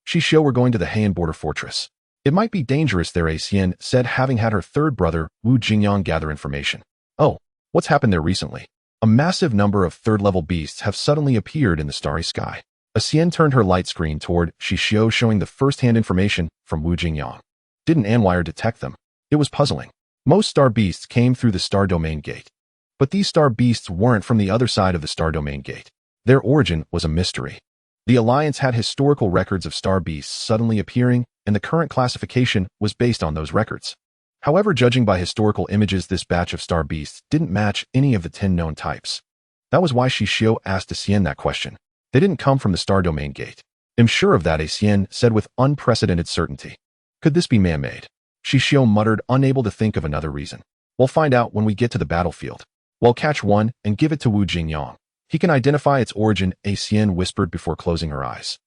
Xixiu were going to the Heian border fortress. It might be dangerous there, Xian said, having had her third brother, Wu Jingyang, gather information. Oh, what's happened there recently? A massive number of third-level beasts have suddenly appeared in the starry sky. Xian turned her light screen toward Xixiu, showing the first-hand information from Wu Jingyang. Didn't Anwire detect them? It was puzzling. Most star beasts came through the star domain gate. But these star beasts weren't from the other side of the star domain gate. Their origin was a mystery. The Alliance had historical records of star beasts suddenly appearing, and the current classification was based on those records. However, judging by historical images, this batch of star beasts didn't match any of the 10 known types. That was why Xixiu asked Xian that question. They didn't come from the star domain gate. I'm sure of that, Xian said with unprecedented certainty. Could this be man-made? Xixiu muttered, unable to think of another reason. We'll find out when we get to the battlefield. We'll catch one and give it to Wu Jingyang. He can identify its origin, Xian whispered before closing her eyes.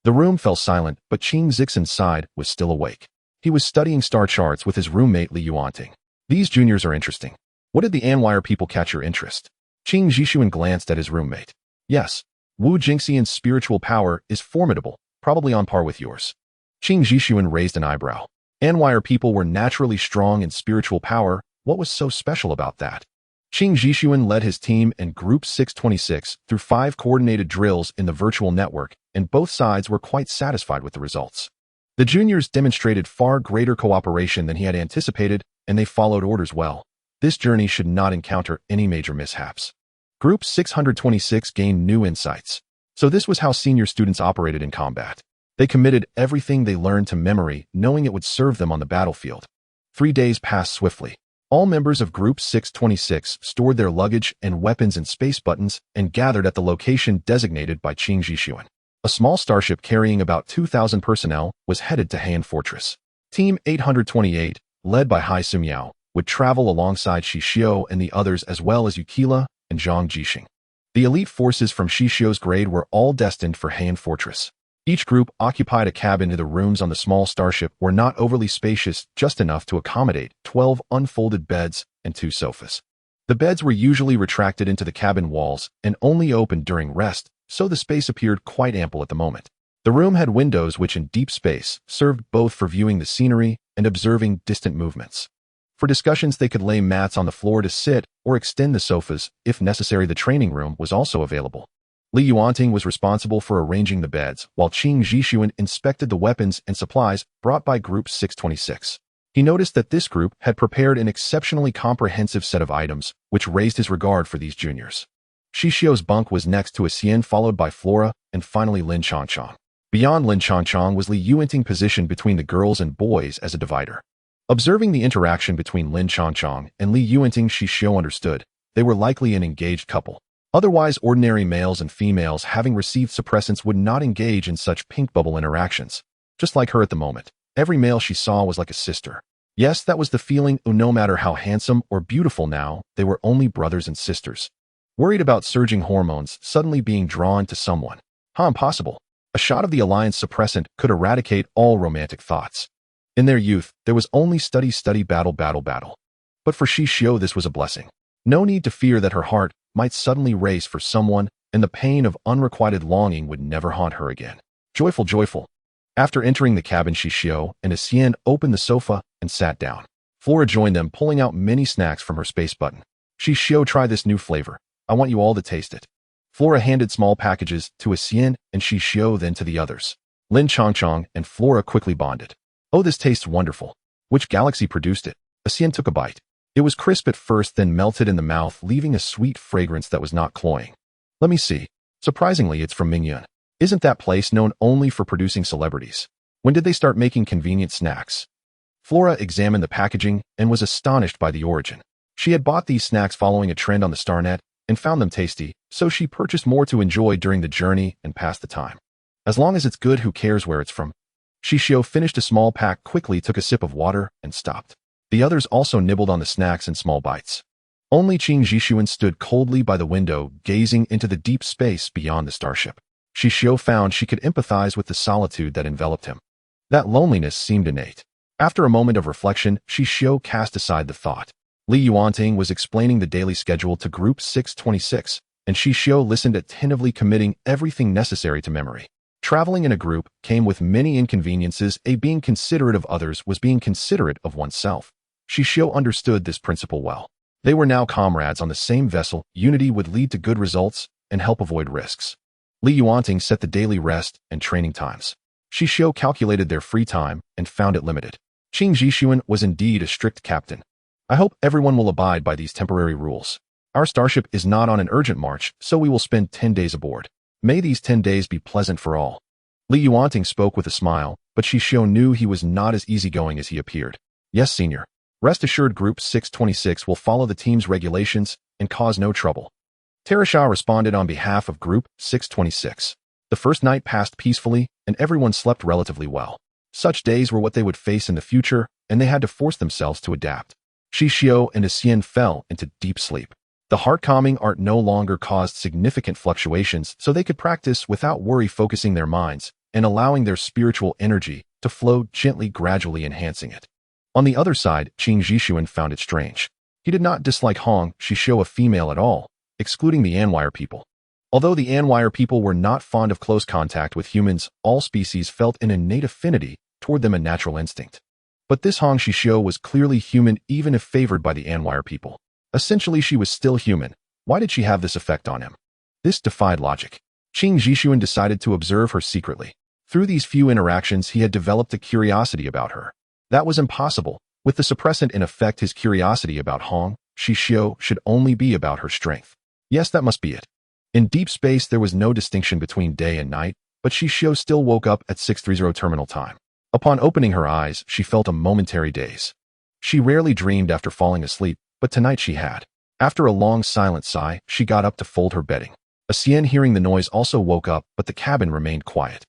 The room fell silent, but Qing Zixin's side was still awake. He was studying star charts with his roommate Li Yuanting. These juniors are interesting. What did the Anwire people catch your interest? Qing Zixin glanced at his roommate. Yes. Wu Jingxian's spiritual power is formidable, probably on par with yours. Qing Zixin raised an eyebrow. Anwire people were naturally strong in spiritual power. What was so special about that? Qing Zixin led his team and Group 626 through 5 coordinated drills in the virtual network, and both sides were quite satisfied with the results. The juniors demonstrated far greater cooperation than he had anticipated, and they followed orders well. This journey should not encounter any major mishaps. Group 626 gained new insights. So this was how senior students operated in combat. They committed everything they learned to memory, knowing it would serve them on the battlefield. 3 days passed swiftly. All members of Group 626 stored their luggage and weapons in space buttons and gathered at the location designated by Qing Zixin. A small starship carrying about 2,000 personnel was headed to Heian Fortress. Team 828, led by Hai Sumiao, would travel alongside Xixiu and the others, as well as Yukila and Zhang Jixing. The elite forces from Xixiu's grade were all destined for Heian Fortress. Each group occupied a cabin. The rooms on the small starship were not overly spacious, just enough to accommodate 12 unfolded beds and 2 sofas. The beds were usually retracted into the cabin walls and only opened during rest, so the space appeared quite ample at the moment. The room had windows which in deep space served both for viewing the scenery and observing distant movements. For discussions, they could lay mats on the floor to sit or extend the sofas. If necessary, the training room was also available. Li Yuanting was responsible for arranging the beds, while Qing Zixin inspected the weapons and supplies brought by Group 626. He noticed that this group had prepared an exceptionally comprehensive set of items, which raised his regard for these juniors. Xixiu's bunk was next to Xian, followed by Flora, and finally Lin Changchang. Beyond Lin Changchang was Li Yuanting, positioned between the girls and boys as a divider. Observing the interaction between Lin Changchang and Li Yuanting, Xixiu understood they were likely an engaged couple. Otherwise, ordinary males and females having received suppressants would not engage in such pink bubble interactions. Just like her at the moment, every male she saw was like a sister. Yes, that was the feeling. No matter how handsome or beautiful now, they were only brothers and sisters. Worried about surging hormones suddenly being drawn to someone. How impossible. A shot of the Alliance suppressant could eradicate all romantic thoughts. In their youth, there was only study, battle. But for Xixiu, this was a blessing. No need to fear that her heart might suddenly race for someone, and the pain of unrequited longing would never haunt her again. Joyful. After entering the cabin, Xixiu and Xian opened the sofa and sat down. Flora joined them, pulling out many snacks from her space button. Xixiu, try this new flavor. I want you all to taste it. Flora handed small packages to Xian and Xixiu, then to the others. Lin Changchang and Flora quickly bonded. Oh, this tastes wonderful. Which galaxy produced it? Xian took a bite. It was crisp at first, then melted in the mouth, leaving a sweet fragrance that was not cloying. Let me see. Surprisingly, it's from Mingyun. Isn't that place known only for producing celebrities? When did they start making convenient snacks? Flora examined the packaging and was astonished by the origin. She had bought these snacks following a trend on the Starnet and found them tasty, so she purchased more to enjoy during the journey and pass the time. As long as it's good, who cares where it's from? Xixiu finished a small pack quickly, took a sip of water, and stopped. The others also nibbled on the snacks in small bites. Only Xixiu stood coldly by the window, gazing into the deep space beyond the starship. Xixiu found she could empathize with the solitude that enveloped him. That loneliness seemed innate. After a moment of reflection, Xixiu cast aside the thought. Li Yuanting was explaining the daily schedule to Group 626, and Xixiu listened attentively, committing everything necessary to memory. Traveling in a group came with many inconveniences. Being considerate of others was being considerate of oneself. Xixiu understood this principle well. They were now comrades on the same vessel. Unity would lead to good results and help avoid risks. Li Yuanting set the daily rest and training times. Xixiu calculated their free time and found it limited. Xixiu was indeed a strict captain. I hope everyone will abide by these temporary rules. Our starship is not on an urgent march, so we will spend 10 days aboard. May these 10 days be pleasant for all. Li Yuanting spoke with a smile, but Xixiu knew he was not as easygoing as he appeared. Yes, senior. Rest assured, Group 626 will follow the team's regulations and cause no trouble. Terasha responded on behalf of Group 626. The first night passed peacefully, and everyone slept relatively well. Such days were what they would face in the future, and they had to force themselves to adapt. Xixiu and Xian fell into deep sleep. The heart-calming art no longer caused significant fluctuations, so they could practice without worry, focusing their minds and allowing their spiritual energy to flow gently, gradually enhancing it. On the other side, Xixiu found it strange. He did not dislike Hong Xixiu, a female, at all, excluding the Anwire people. Although the Anwire people were not fond of close contact with humans, all species felt an innate affinity toward them, a natural instinct. But this Hong Xixiu was clearly human, even if favored by the Anwire people. Essentially, she was still human. Why did she have this effect on him? This defied logic. Xixiu decided to observe her secretly. Through these few interactions, he had developed a curiosity about her. That was impossible. With the suppressant in effect, his curiosity about Hong Xixiu should only be about her strength. Yes, that must be it. In deep space, there was no distinction between day and night, but Xixiu still woke up at 6:30 terminal time. Upon opening her eyes, she felt a momentary daze. She rarely dreamed after falling asleep, but tonight she had. After a long silent sigh, she got up to fold her bedding. Xian, hearing the noise, also woke up, but the cabin remained quiet.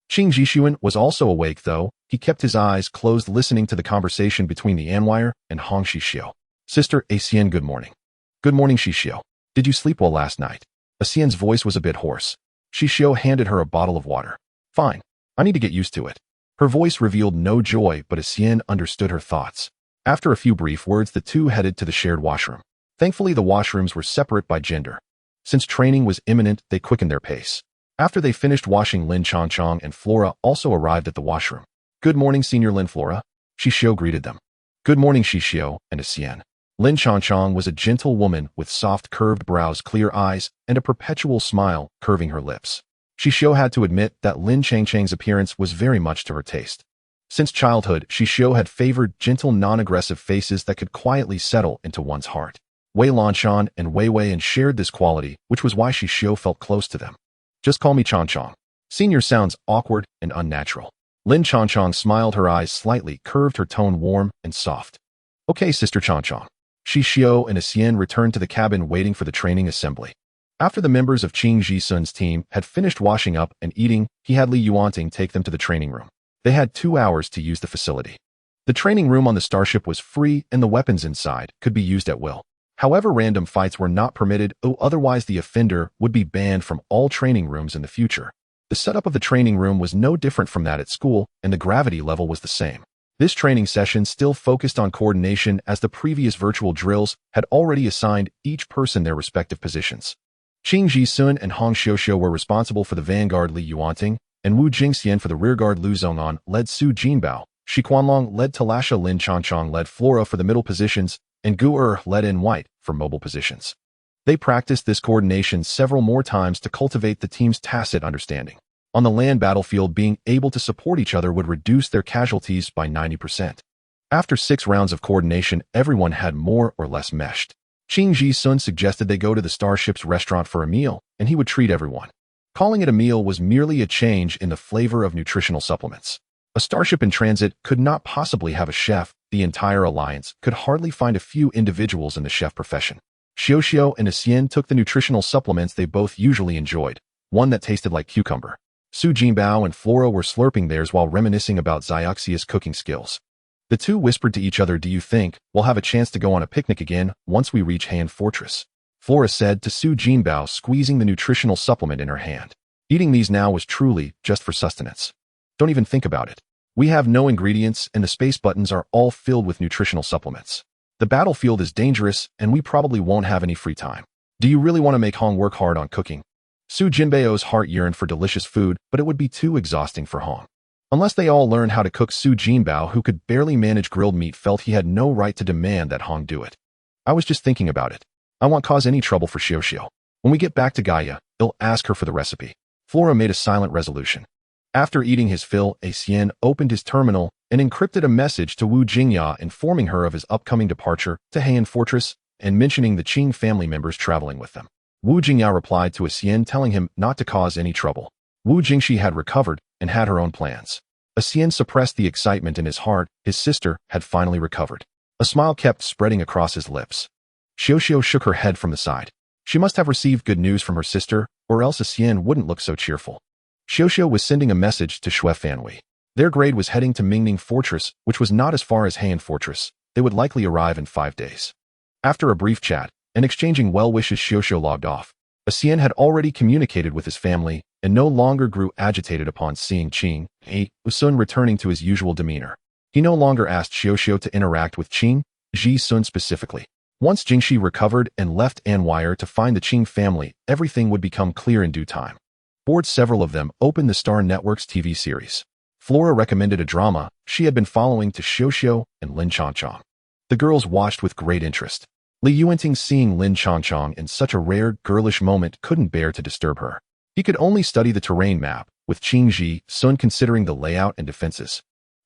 Xixiu was also awake, though. He kept his eyes closed, listening to the conversation between the Anwire and Hong Xixiu. Sister Xian, good morning. Good morning, Xixiu. Did you sleep well last night? Xian's voice was a bit hoarse. Xixiu handed her a bottle of water. Fine. I need to get used to it. Her voice revealed no joy, but Xian understood her thoughts. After a few brief words, the two headed to the shared washroom. Thankfully, the washrooms were separate by gender. Since training was imminent, they quickened their pace. After they finished washing, Lin Changchong and Flora also arrived at the washroom. Good morning, Senior Lin. Flora. Xixiu greeted them. Good morning, Xixiu and Xian. Lin Changchong was a gentle woman with soft curved brows, clear eyes, and a perpetual smile curving her lips. Xixiu had to admit that Lin Changchang's appearance was very much to her taste. Since childhood, Xixiu had favored gentle, non-aggressive faces that could quietly settle into one's heart. Wei Lanshan and Wei Weian shared this quality, which was why Xixiu felt close to them. Just call me Changchong. Senior sounds awkward and unnatural. Lin Changchong smiled, her eyes slightly curved, her tone warm and soft. Okay, Sister Changchong. Xixiu and Xian returned to the cabin, waiting for the training assembly. After the members of Qing Jisun's team had finished washing up and eating, he had Li Yuanting take them to the training room. They had 2 hours to use the facility. The training room on the starship was free, and the weapons inside could be used at will. However, random fights were not permitted, otherwise the offender would be banned from all training rooms in the future. The setup of the training room was no different from that at school, and the gravity level was the same. This training session still focused on coordination, as the previous virtual drills had already assigned each person their respective positions. Qing Jisun and Hong Xiuxiu were responsible for the vanguard, Li Yuanting, and Wu Jingxian for the rearguard. Lu Zhongan led Su Jinbao, Shi Quanlong led Talasha, Lin Changchong led Flora for the middle positions, and Gu led In White for mobile positions. They practiced this coordination several more times to cultivate the team's tacit understanding. On the land battlefield, being able to support each other would reduce their casualties by 90%. After 6 rounds of coordination, everyone had more or less meshed. Qing Ji-sun suggested they go to the Starship's restaurant for a meal, and he would treat everyone. Calling it a meal was merely a change in the flavor of nutritional supplements. A starship in transit could not possibly have a chef. The entire alliance could hardly find a few individuals in the chef profession. Xixiu and Xian took the nutritional supplements they both usually enjoyed, one that tasted like cucumber. Su Jinbao and Flora were slurping theirs while reminiscing about Xixiu's cooking skills. The two whispered to each other, "Do you think we'll have a chance to go on a picnic again once we reach Han Fortress?" Flora said to Su Jinbao, squeezing the nutritional supplement in her hand. Eating these now was truly just for sustenance. Don't even think about it. We have no ingredients and the space buttons are all filled with nutritional supplements. The battlefield is dangerous and we probably won't have any free time. Do you really want to make Hong work hard on cooking? Su Jinbao's heart yearned for delicious food, but it would be too exhausting for Hong. Unless they all learned how to cook, Su Jinbao, who could barely manage grilled meat, felt he had no right to demand that Hong do it. I was just thinking about it. I won't cause any trouble for Xixiu. When we get back to Gaia, I'll ask her for the recipe. Flora made a silent resolution. After eating his fill, Xian opened his terminal and encrypted a message to Wu Jingya informing her of his upcoming departure to Han Fortress and mentioning the Qing family members traveling with them. Wu Jingya replied to Xian telling him not to cause any trouble. Wu Jingxi had recovered and had her own plans. Xian suppressed the excitement in his heart. His sister had finally recovered. A smile kept spreading across his lips. Xixiu shook her head from the side. She must have received good news from her sister, or else Xian wouldn't look so cheerful. Xixiu was sending a message to Xue Fanwei. Their grade was heading to Mingning Fortress, which was not as far as Han Fortress. They would likely arrive in 5 days. After a brief chat and exchanging well wishes, Xixiu logged off. Xian had already communicated with his family and no longer grew agitated upon seeing Qing Ji-sun returning to his usual demeanor. He no longer asked Xixiu to interact with Qing Ji-sun specifically. Once Jingxi recovered and left Anwire to find the Qing family, everything would become clear in due time. Bored, several of them opened the Star Network's TV series. Flora recommended a drama she had been following to Xixiu and Lin Chongchong. The girls watched with great interest. Li Yuanting, seeing Lin Chongchong in such a rare, girlish moment, couldn't bear to disturb her. He could only study the terrain map, with Qing Ji-sun considering the layout and defenses.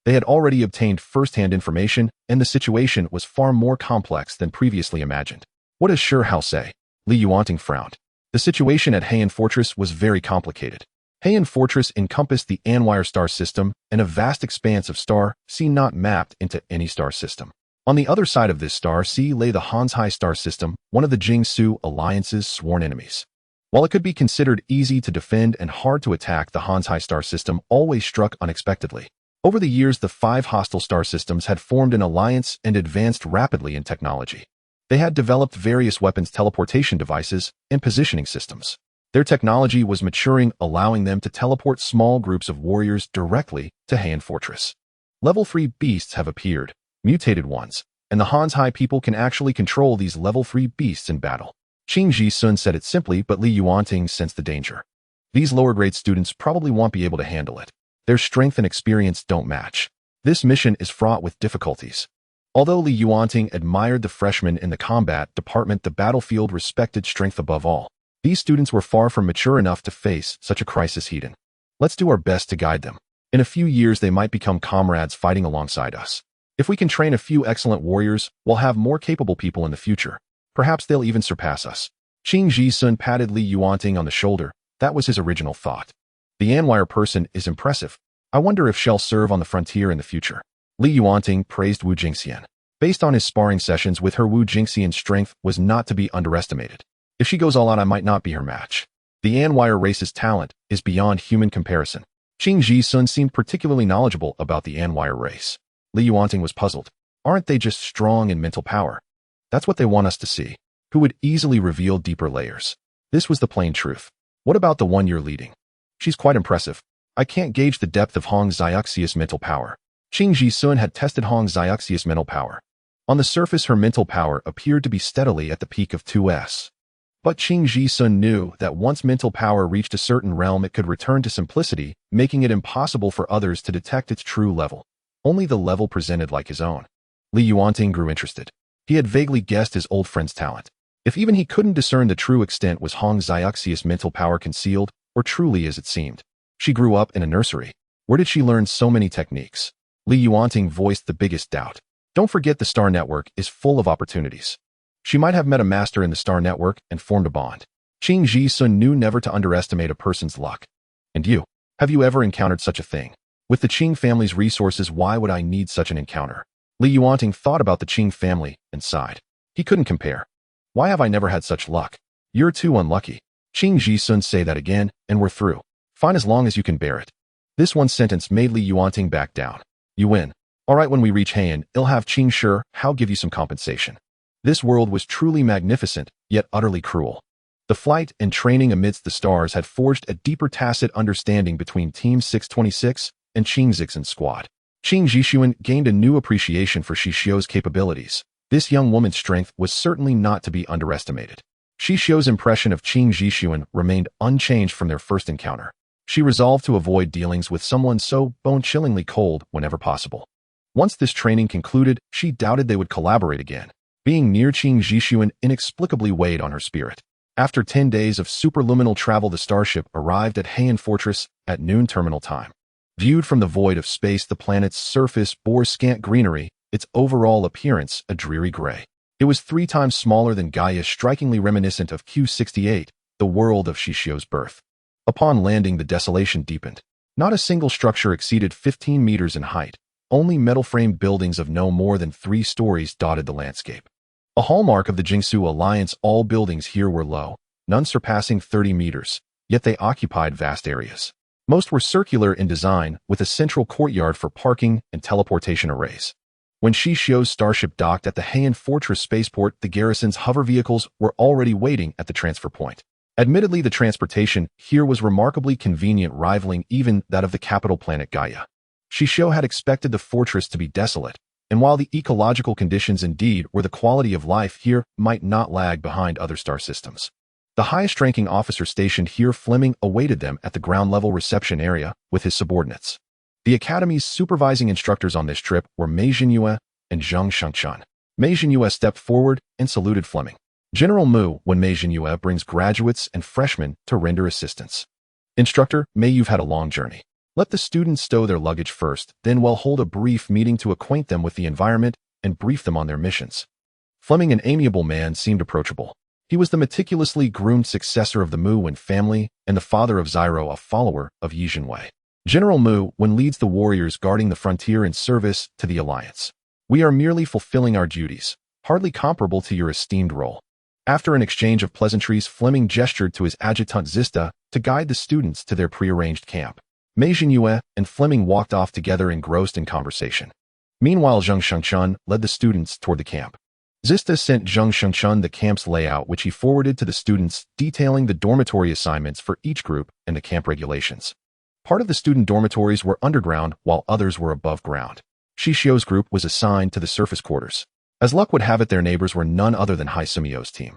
They had already obtained first-hand information, and the situation was far more complex than previously imagined. What does Shi Hao say? Li Yuanting frowned. The situation at Han Fortress was very complicated. Han Fortress encompassed the Anwire star system and a vast expanse of star sea not mapped into any star system. On the other side of this star sea lay the Hanzhai star system, one of the Jingsu Alliance's sworn enemies. While it could be considered easy to defend and hard to attack, the Hanzhai star system always struck unexpectedly. Over the years, the 5 hostile star systems had formed an alliance and advanced rapidly in technology. They had developed various weapons, teleportation devices, and positioning systems. Their technology was maturing, allowing them to teleport small groups of warriors directly to Han Fortress. Level 3 beasts have appeared, mutated ones, and the Hanzhai people can actually control these level 3 beasts in battle. Qing Ji-sun said it simply, but Li Yuanting sensed the danger. These lower-grade students probably won't be able to handle it. Their strength and experience don't match. This mission is fraught with difficulties. Although Li Yuanting admired the freshmen in the combat department, the battlefield respected strength above all. These students were far from mature enough to face such a crisis head-on. Let's do our best to guide them. In a few years, they might become comrades fighting alongside us. If we can train a few excellent warriors, we'll have more capable people in the future. Perhaps they'll even surpass us. Qing Ji-sun patted Li Yuanting on the shoulder. That was his original thought. The Anwire person is impressive. I wonder if she'll serve on the frontier in the future. Li Yuanting praised Wu Jingxian. Based on his sparring sessions with her, Wu Jingxian's strength was not to be underestimated. If she goes all out, I might not be her match. The Anwire race's talent is beyond human comparison. Qing Ji-sun seemed particularly knowledgeable about the Anwire race. Li Yuanting was puzzled. Aren't they just strong in mental power? That's what they want us to see. Who would easily reveal deeper layers? This was the plain truth. What about the one you're leading? She's quite impressive. I can't gauge the depth of Hong Xixiu's mental power. Qing Ji-sun had tested Hong Xixiu's mental power. On the surface, her mental power appeared to be steadily at the peak of 2S. But Qing Ji-sun knew that once mental power reached a certain realm, it could return to simplicity, making it impossible for others to detect its true level. Only the level presented like his own. Li Yuanting grew interested. He had vaguely guessed his old friend's talent. If even he couldn't discern the true extent, was Hong Xixiu's mental power concealed, or truly as it seemed? She grew up in a nursery. Where did she learn so many techniques? Li Yuanting voiced the biggest doubt. Don't forget the Star Network is full of opportunities. She might have met a master in the Star Network and formed a bond. Qing Ji-sun knew never to underestimate a person's luck. And you? Have you ever encountered such a thing? With the Qing family's resources, why would I need such an encounter? Li Yuanting thought about the Qing family and sighed. He couldn't compare. Why have I never had such luck? You're too unlucky. Qing Ji-sun say that again, and we're through. Fine as long as you can bear it. This one sentence made Li Yuanting back down. You win. All right, when we reach Heian, I'll have Qing sure, I'll give you some compensation. This world was truly magnificent, yet utterly cruel. The flight and training amidst the stars had forged a deeper tacit understanding between Team 626 and Qing Zixin's squad. Qing Xixiu gained a new appreciation for Xixiu's capabilities. This young woman's strength was certainly not to be underestimated. Xixiu's impression of Qing Xixiu remained unchanged from their first encounter. She resolved to avoid dealings with someone so bone-chillingly cold whenever possible. Once this training concluded, she doubted they would collaborate again. Being near Qing Xixiu inexplicably weighed on her spirit. After 10 days of superluminal travel, the starship arrived at Heian Fortress at noon terminal time. Viewed from the void of space, the planet's surface bore scant greenery, its overall appearance a dreary gray. It was 3 times smaller than Gaia, strikingly reminiscent of Q68, the world of Xixiu's birth. Upon landing, the desolation deepened. Not a single structure exceeded 15 meters in height. Only metal-framed buildings of no more than 3 stories dotted the landscape. A hallmark of the Jingsu Alliance, all buildings here were low, none surpassing 30 meters, yet they occupied vast areas. Most were circular in design, with a central courtyard for parking and teleportation arrays. When Xixiu's starship docked at the Heian Fortress spaceport, the garrison's hover vehicles were already waiting at the transfer point. Admittedly, the transportation here was remarkably convenient, rivaling even that of the capital planet Gaia. Xixiu had expected the fortress to be desolate, and while the ecological conditions indeed were the quality of life here might not lag behind other star systems. The highest-ranking officer stationed here, Fleming, awaited them at the ground-level reception area with his subordinates. The Academy's supervising instructors on this trip were Mei Jinyue and Zheng Shengchan. Mei Jinyue stepped forward and saluted Fleming. General Mu, when Mei Jinyue brings graduates and freshmen to render assistance. Instructor, Mei, you've had a long journey. Let the students stow their luggage first, then we'll hold a brief meeting to acquaint them with the environment and brief them on their missions. Fleming, an amiable man, seemed approachable. He was the meticulously groomed successor of the Mu family and the father of Zyro, a follower of Yi Jinwei. General Mu, when leads the warriors guarding the frontier in service to the Alliance. We are merely fulfilling our duties, hardly comparable to your esteemed role. After an exchange of pleasantries, Fleming gestured to his adjutant Zista to guide the students to their prearranged camp. Mei Jinyue and Fleming walked off together, engrossed in conversation. Meanwhile, Zheng Shengchan led the students toward the camp. Zista sent Zheng Shengchan the camp's layout, which he forwarded to the students, detailing the dormitory assignments for each group and the camp regulations. Part of the student dormitories were underground, while others were above ground. Xixiu's group was assigned to the surface quarters. As luck would have it, their neighbors were none other than Xixiu's team.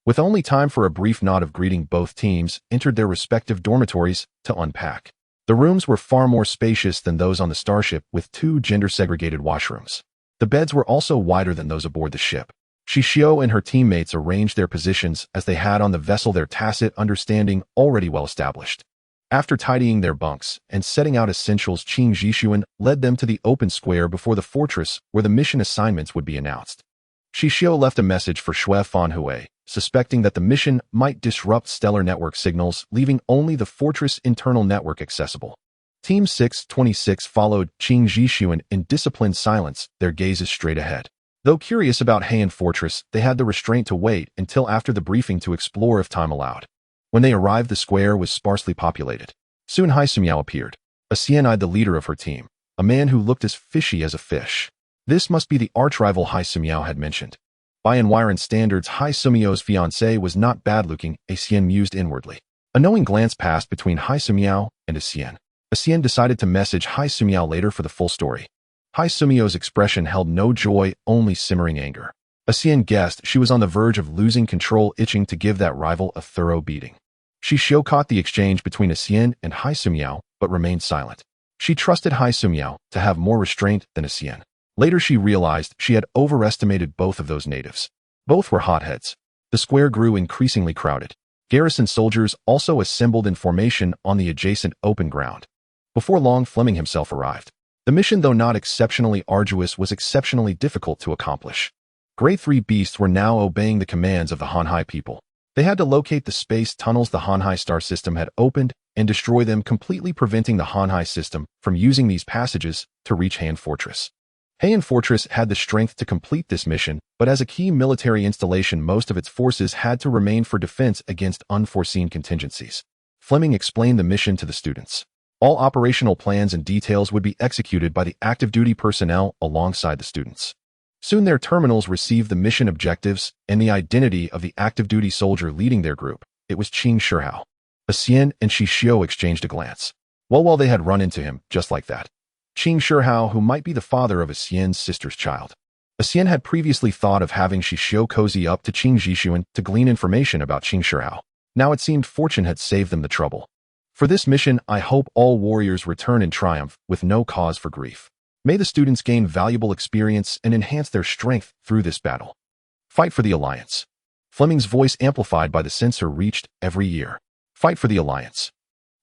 With only time for a brief nod of greeting, both teams entered their respective dormitories to unpack. The rooms were far more spacious than those on the starship, with 2 gender-segregated washrooms. The beds were also wider than those aboard the ship. Xixiu and her teammates arranged their positions as they had on the vessel, their tacit understanding already well established. After tidying their bunks and setting out essentials, Qing Xixiu led them to the open square before the fortress where the mission assignments would be announced. Xixiu left a message for Xue Fanhui, suspecting that the mission might disrupt stellar network signals, leaving only the fortress internal network accessible. Team 626 followed Qing Xixiu in disciplined silence, their gazes straight ahead. Though curious about Heian Fortress, they had the restraint to wait until after the briefing to explore if time allowed. When they arrived, the square was sparsely populated. Soon Xixiu appeared. A Xian-eyed the leader of her team, a man who looked as fishy as a fish. This must be the arch-rival Xixiu had mentioned. By Enwiron standards, Xixiu's fiancée was not bad-looking, a Xian mused inwardly. A knowing glance passed between Xixiu and a Xian. A Xian decided to message Xixiu later for the full story. Xixiu's expression held no joy, only simmering anger. A Xian guessed she was on the verge of losing control, itching to give that rival a thorough beating. Xixiu caught the exchange between a Xian and Xixiu, but remained silent. She trusted Xixiu to have more restraint than a Xian. Later she realized she had overestimated both of those natives. Both were hotheads. The square grew increasingly crowded. Garrison soldiers also assembled in formation on the adjacent open ground. Before long, Fleming himself arrived. The mission, though not exceptionally arduous, was exceptionally difficult to accomplish. Grade 3 beasts were now obeying the commands of the Hanhai people. They had to locate the space tunnels the Hanhai star system had opened and destroy them, completely preventing the Hanhai system from using these passages to reach Heian Fortress. Heian Fortress had the strength to complete this mission, but as a key military installation, most of its forces had to remain for defense against unforeseen contingencies. Fleming explained the mission to the students. All operational plans and details would be executed by the active duty personnel alongside the students. Soon their terminals received the mission objectives and the identity of the active duty soldier leading their group. It was Qing Shihao. Xixiu and Xixiu exchanged a glance. Well, they had run into him, just like that. Qing Shihao, who might be the father of Xixiu's sister's child. Xixiu had previously thought of having Xixiu cozy up to Qing Xixiu to glean information about Qing Shihao. Now it seemed fortune had saved them the trouble. For this mission, I hope all warriors return in triumph with no cause for grief. May the students gain valuable experience and enhance their strength through this battle. Fight for the Alliance. Fleming's voice, amplified by the sensor, reached every ear. Fight for the Alliance.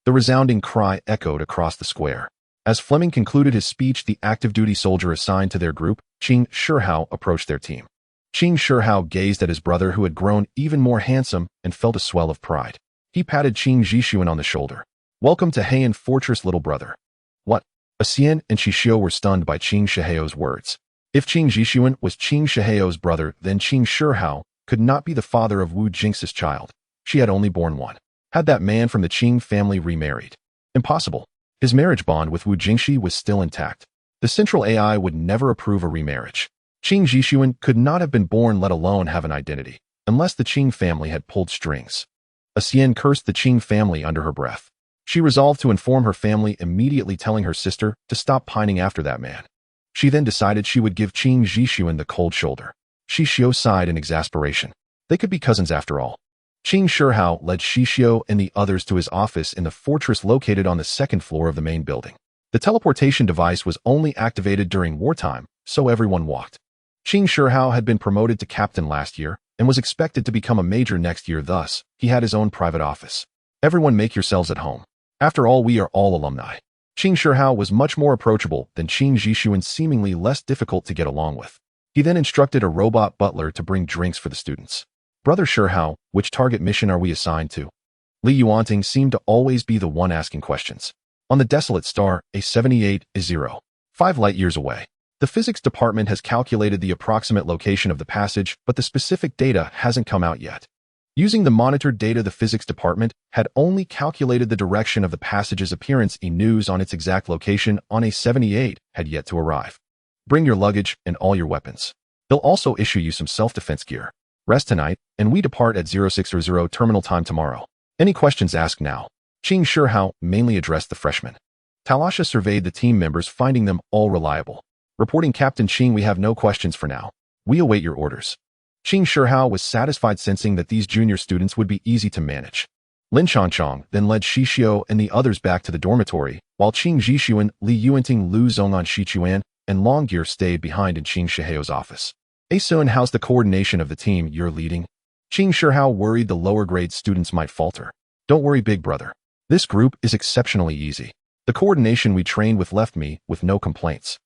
The resounding cry echoed across the square. As Fleming concluded his speech, the active duty soldier assigned to their group, Qing Shihao, approached their team. Qing Shihao gazed at his brother, who had grown even more handsome, and felt a swell of pride. He patted Qing Xixiu on the shoulder. Welcome to Heian Fortress, little brother. What? Xixiu and Xixiu were stunned by Qing Shihao's words. If Qing Xixiu was Qing Shihao's brother, then Qing Shihao could not be the father of Wu Jingxi's child. She had only borne one. Had that man from the Qing family remarried? Impossible. His marriage bond with Wu Jingxi was still intact. The central AI would never approve a remarriage. Qing Xixiu could not have been born, let alone have an identity, unless the Qing family had pulled strings. Xixiu cursed the Qing family under her breath. She resolved to inform her family, immediately telling her sister to stop pining after that man. She then decided she would give Qing Xixiu the cold shoulder. Xixiu sighed in exasperation. They could be cousins after all. Qing Shihao led Xixiu and the others to his office in the fortress located on the second floor of the main building. The teleportation device was only activated during wartime, so everyone walked. Qing Shihao had been promoted to captain last year and was expected to become a major next year, thus, he had his own private office. Everyone, make yourselves at home. After all, we are all alumni. Qing Shihao was much more approachable than Qing Xixiu and seemingly less difficult to get along with. He then instructed a robot butler to bring drinks for the students. Brother Shihao, which target mission are we assigned to? Li Yuanting seemed to always be the one asking questions. On the desolate star, A78 is 0.5 light-years away. The physics department has calculated the approximate location of the passage, but the specific data hasn't come out yet. Using the monitored data, the physics department had only calculated the direction of the passage's appearance. News on its exact location on A78 had yet to arrive. Bring your luggage and all your weapons. They'll also issue you some self-defense gear. Rest tonight, and we depart at 0600 terminal time tomorrow. Any questions, ask now. Qing Shihao mainly addressed the freshmen. Talasha surveyed the team members, finding them all reliable. Reporting Captain Qing, we have no questions for now. We await your orders. Qing Shihao was satisfied, sensing that these junior students would be easy to manage. Lin Chanchong then led Xixiu and the others back to the dormitory, while Qing Xixiu, Li Yuanting, Lu Zongan, Xichuan, and Longgear stayed behind in Qing Shihao's office. Asun, how's the coordination of the team you're leading? Qing Shihao worried the lower-grade students might falter. Don't worry, big brother. This group is exceptionally easy. The coordination we trained with left me with no complaints.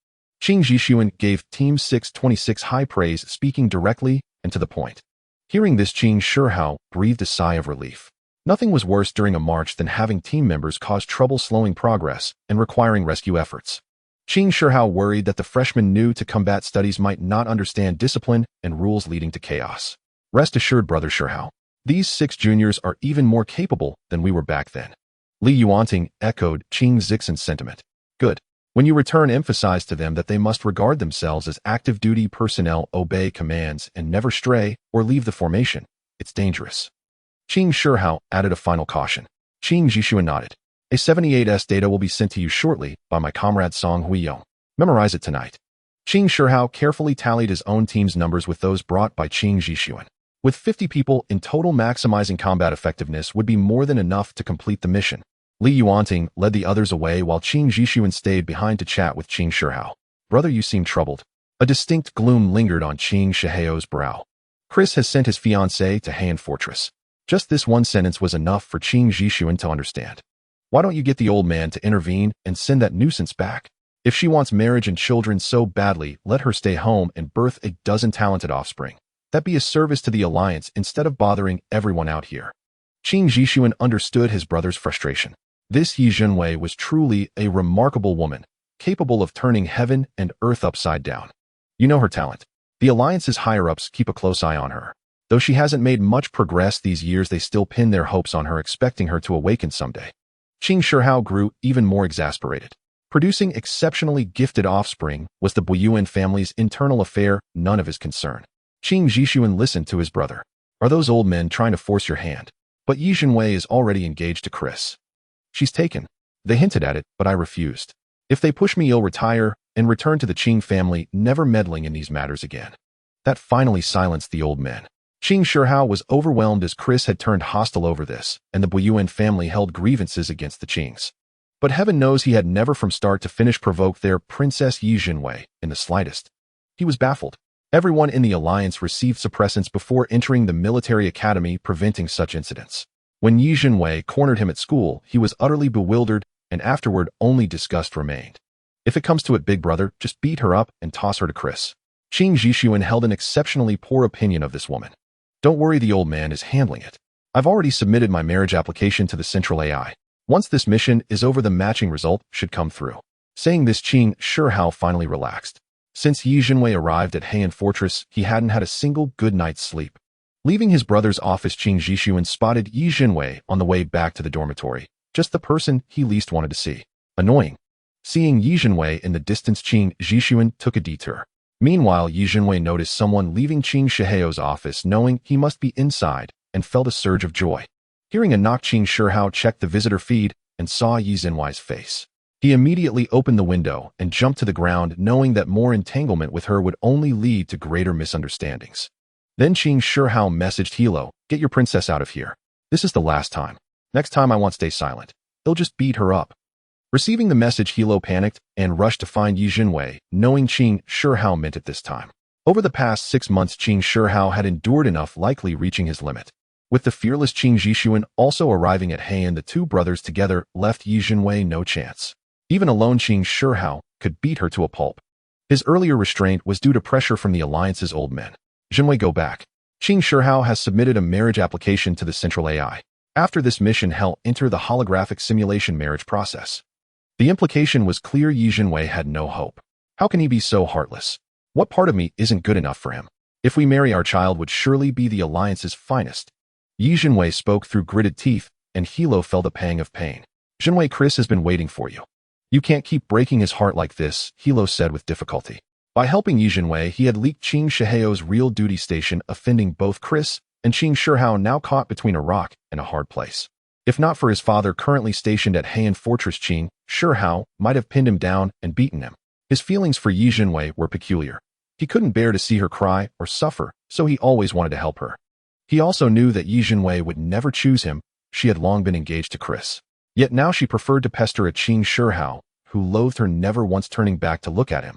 Qing Xixiu gave Team 626 high praise, speaking directly and to the point. Hearing this, Qing Shihao breathed a sigh of relief. Nothing was worse during a march than having team members cause trouble, slowing progress and requiring rescue efforts. Qing Shihao worried that the freshmen new to combat studies might not understand discipline and rules, leading to chaos. Rest assured, brother Shihao, these 6 juniors are even more capable than we were back then. Li Yuanting echoed Qing Zixin's sentiment. Good. When you return, emphasize to them that they must regard themselves as active duty personnel, obey commands, and never stray or leave the formation. It's dangerous. Qing Shihao added a final caution. Qing Xixiu nodded. A78's data will be sent to you shortly by my comrade Song Huiyong. Memorize it tonight. Qing Shihao carefully tallied his own team's numbers with those brought by Qing Xixiu. With 50 people in total, maximizing combat effectiveness would be more than enough to complete the mission. Li Yuanting led the others away while Qing Xixiu stayed behind to chat with Qing Shihao. Brother, you seem troubled. A distinct gloom lingered on Qing Shihao's brow. Chris has sent his fiancée to Heian Fortress. Just this one sentence was enough for Qing Xixiu to understand. Why don't you get the old man to intervene and send that nuisance back? If she wants marriage and children so badly, let her stay home and birth a dozen talented offspring. That be a service to the alliance instead of bothering everyone out here. Qing Xixiu understood his brother's frustration. This Yi Zhenwei was truly a remarkable woman, capable of turning heaven and earth upside down. You know her talent. The alliance's higher-ups keep a close eye on her. Though she hasn't made much progress these years, they still pin their hopes on her, expecting her to awaken someday. Qing Shihao grew even more exasperated. Producing exceptionally gifted offspring was the Bouyuan family's internal affair, none of his concern. Qing Xixiu listened to his brother. Are those old men trying to force your hand? But Yi Zhenwei is already engaged to Chris. She's taken. They hinted at it, but I refused. If they push me, I'll retire and return to the Qing family, never meddling in these matters again. That finally silenced the old men. Qing Shihao was overwhelmed as Chris had turned hostile over this, and the Bouyuan family held grievances against the Qings. But heaven knows he had never from start to finish provoked their Princess Yi Zhenwei in the slightest. He was baffled. Everyone in the alliance received suppressants before entering the military academy, preventing such incidents. When Yi Zhenwei cornered him at school, he was utterly bewildered, and afterward only disgust remained. If it comes to it, big brother, just beat her up and toss her to Chris. Qing Xixiu held an exceptionally poor opinion of this woman. Don't worry, the old man is handling it. I've already submitted my marriage application to the central AI. Once this mission is over, the matching result should come through. Saying this, Qing Shihao finally relaxed. Since Yi Zhenwei arrived at Heian Fortress, he hadn't had a single good night's sleep. Leaving his brother's office, Qing Xixiu spotted Yi Zhenwei on the way back to the dormitory, just the person he least wanted to see. Annoying. Seeing Yi Zhenwei in the distance, Qing Xixiu took a detour. Meanwhile, Yi Zhenwei noticed someone leaving Qing Shihao's office, knowing he must be inside, and felt a surge of joy. Hearing a knock, Qing Shihao checked the visitor feed and saw Yi Zhenwei's face. He immediately opened the window and jumped to the ground, knowing that more entanglement with her would only lead to greater misunderstandings. Then Qing Shihao messaged Hilo, "Get your princess out of here. This is the last time. Next time I want stay silent. They'll just beat her up." Receiving the message, Hilo panicked and rushed to find Yi Zhenwei, knowing Qing Shihao meant it this time. Over the past 6 months, Qing Shihao had endured enough, likely reaching his limit. With the fearless Qing Xixiu also arriving at Heian, the two brothers together left Yi Zhenwei no chance. Even alone, Qing Shihao could beat her to a pulp. His earlier restraint was due to pressure from the alliance's old men. Zhenwei, go back. Qing Shihao has submitted a marriage application to the central AI. After this mission, he'll enter the holographic simulation marriage process. The implication was clear. Yi Zhenwei had no hope. How can he be so heartless? What part of me isn't good enough for him? If we marry, our child would surely be the alliance's finest. Yi Zhenwei spoke through gritted teeth, and Hilo felt a pang of pain. Zhenwei, Chris has been waiting for you. You can't keep breaking his heart like this, Hilo said with difficulty. By helping Yi Zhenwei, he had leaked Qing Shihao's real duty station, offending both Chris and Qing Shihao, now caught between a rock and a hard place. If not for his father currently stationed at Heian Fortress, Qing Shihao might have pinned him down and beaten him. His feelings for Yi Zhenwei were peculiar. He couldn't bear to see her cry or suffer, so he always wanted to help her. He also knew that Yi Zhenwei would never choose him. She had long been engaged to Chris. Yet now she preferred to pester a Qing Shihao, who loathed her, never once turning back to look at him.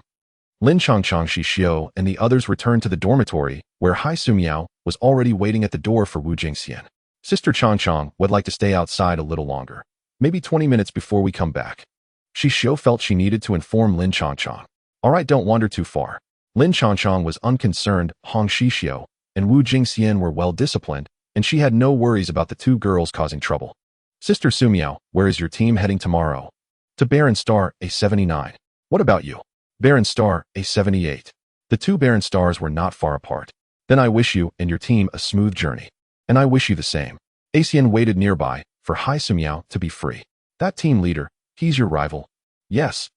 Lin Changchang, Xixiu, and the others returned to the dormitory, where Xixiu Miao was already waiting at the door for Wu Jingxian. Sister Changchang would like to stay outside a little longer, maybe 20 minutes before we come back. Xixiu felt she needed to inform Lin Changchang. All right, don't wander too far. Lin Changchang was unconcerned. Hong Xixiu and Wu Jingxian were well disciplined, and she had no worries about the two girls causing trouble. Sister Sumiao, where is your team heading tomorrow? To Baron Star, A79. What about you? Baron Star, A78. The two Baron Stars were not far apart. Then I wish you and your team a smooth journey. And I wish you the same. Asian waited nearby for Xixiu Miao to be free. That team leader, he's your rival. Yes.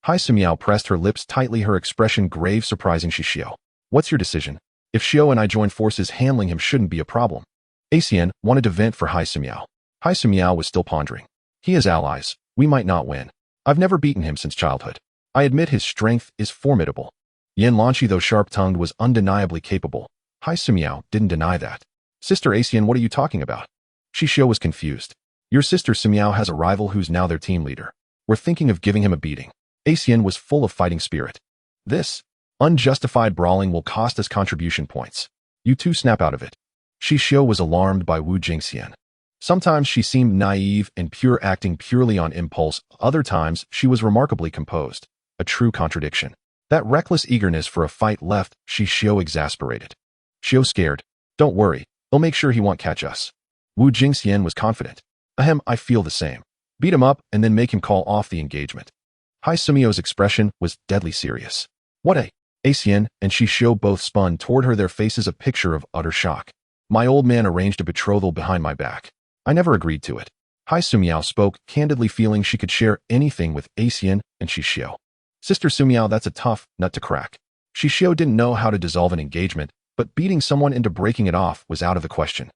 Xixiu Miao pressed her lips tightly, her expression grave, surprising Xixiu. What's your decision? If Xiao and I join forces, handling him shouldn't be a problem. Asian wanted to vent for Xixiu Miao. Xixiu Miao was still pondering. He has allies. We might not win. I've never beaten him since childhood. I admit his strength is formidable. Yan Lanqi, though sharp-tongued, was undeniably capable. Xixiu Miao didn't deny that. Sister Asian, what are you talking about? Xixiu was confused. Your sister Sumiao has a rival who's now their team leader. We're thinking of giving him a beating. Asian was full of fighting spirit. This unjustified brawling will cost us contribution points. You two snap out of it. Xixiu was alarmed by Wu Jingxian. Sometimes she seemed naive and pure, acting purely on impulse. Other times she was remarkably composed. a true contradiction. That reckless eagerness for a fight left Xixiu exasperated. Xiu scared. Don't worry, they'll make sure he won't catch us. Wu Jingxian was confident. Ahem, I feel the same. Beat him up and then make him call off the engagement. Xixiu's expression was deadly serious. What a... Xian and Xixiu both spun toward her, their faces a picture of utter shock. My old man arranged a betrothal behind my back. I never agreed to it. Xixiu spoke, candidly feeling she could share anything with Xian and Xixiu. Sister Sumiao, that's a tough nut to crack. Xixiu didn't know how to dissolve an engagement, but beating someone into breaking it off was out of the question.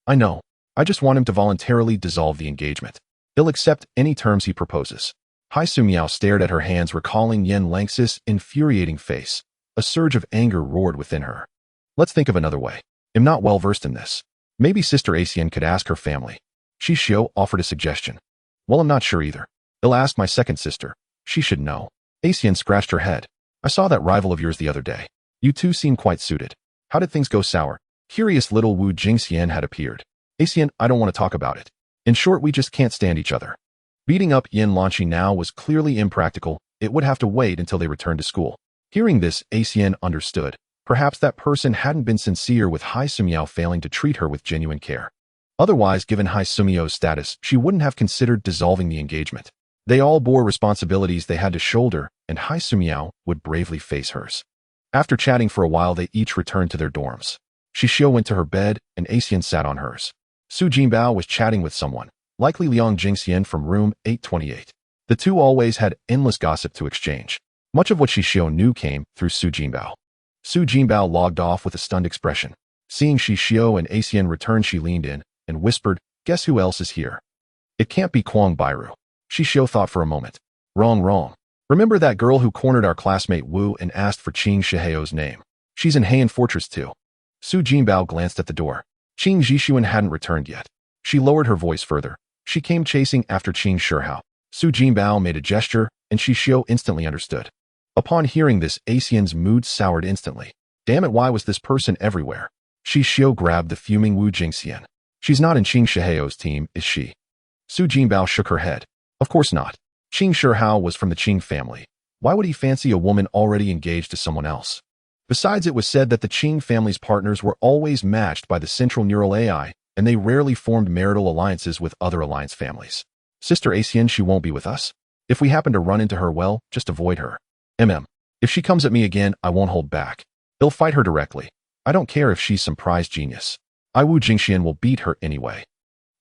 I know. I just want him to voluntarily dissolve the engagement. He'll accept any terms he proposes. Xixiu stared at her hands, recalling Yen Lang's infuriating face. A surge of anger roared within her. Let's think of another way. I'm not well versed in this. Maybe Sister Xian could ask her family. Xixiu offered a suggestion. Well, I'm not sure either. I'll ask my second sister. She should know. Xian scratched her head. I saw that rival of yours the other day. You two seem quite suited. How did things go sour? Curious little Wu Jingxian had appeared. Xian, I don't want to talk about it. In short, we just can't stand each other. Beating up Yin Lanqi now was clearly impractical. It would have to wait until they returned to school. Hearing this, Xian understood. Perhaps that person hadn't been sincere with Xixiu failing to treat her with genuine care. Otherwise, given Xixiu's status, she wouldn't have considered dissolving the engagement. They all bore responsibilities they had to shoulder, and Xixiu would bravely face hers. After chatting for a while, they each returned to their dorms. Xixiu went to her bed, and Xian sat on hers. Su Jinbao was chatting with someone, likely Liang Jingxian from room 828. The two always had endless gossip to exchange. Much of what Xixiu knew came through Su Jinbao. Su Jinbao logged off with a stunned expression. Seeing Xixiu and Xian return, she leaned in and whispered, "Guess who else is here?" It can't be Kwang Bairu. Xixiu thought for a moment. Wrong. Remember that girl who cornered our classmate Wu and asked for Qing Shiheo's name? She's in Heian Fortress too. Su Jinbao glanced at the door. Qing Zhishuan hadn't returned yet. She lowered her voice further. She came chasing after Qing Shihao. Su Jinbao made a gesture, and Xixiu instantly understood. Upon hearing this, Xian's mood soured instantly. Damn it, why was this person everywhere? Xixiu grabbed the fuming Wu Jingxian. She's not in Qing Shiheo's team, is she? Su Jinbao shook her head. Of course not. Qing Shihao was from the Qing family. Why would he fancy a woman already engaged to someone else? Besides, it was said that the Qing family's partners were always matched by the central neural AI, and they rarely formed marital alliances with other alliance families. Sister Xian, she won't be with us. If we happen to run into her, well, just avoid her. If she comes at me again, I won't hold back. I'll fight her directly. I don't care if she's some prize genius. Wu Jingxian will beat her anyway.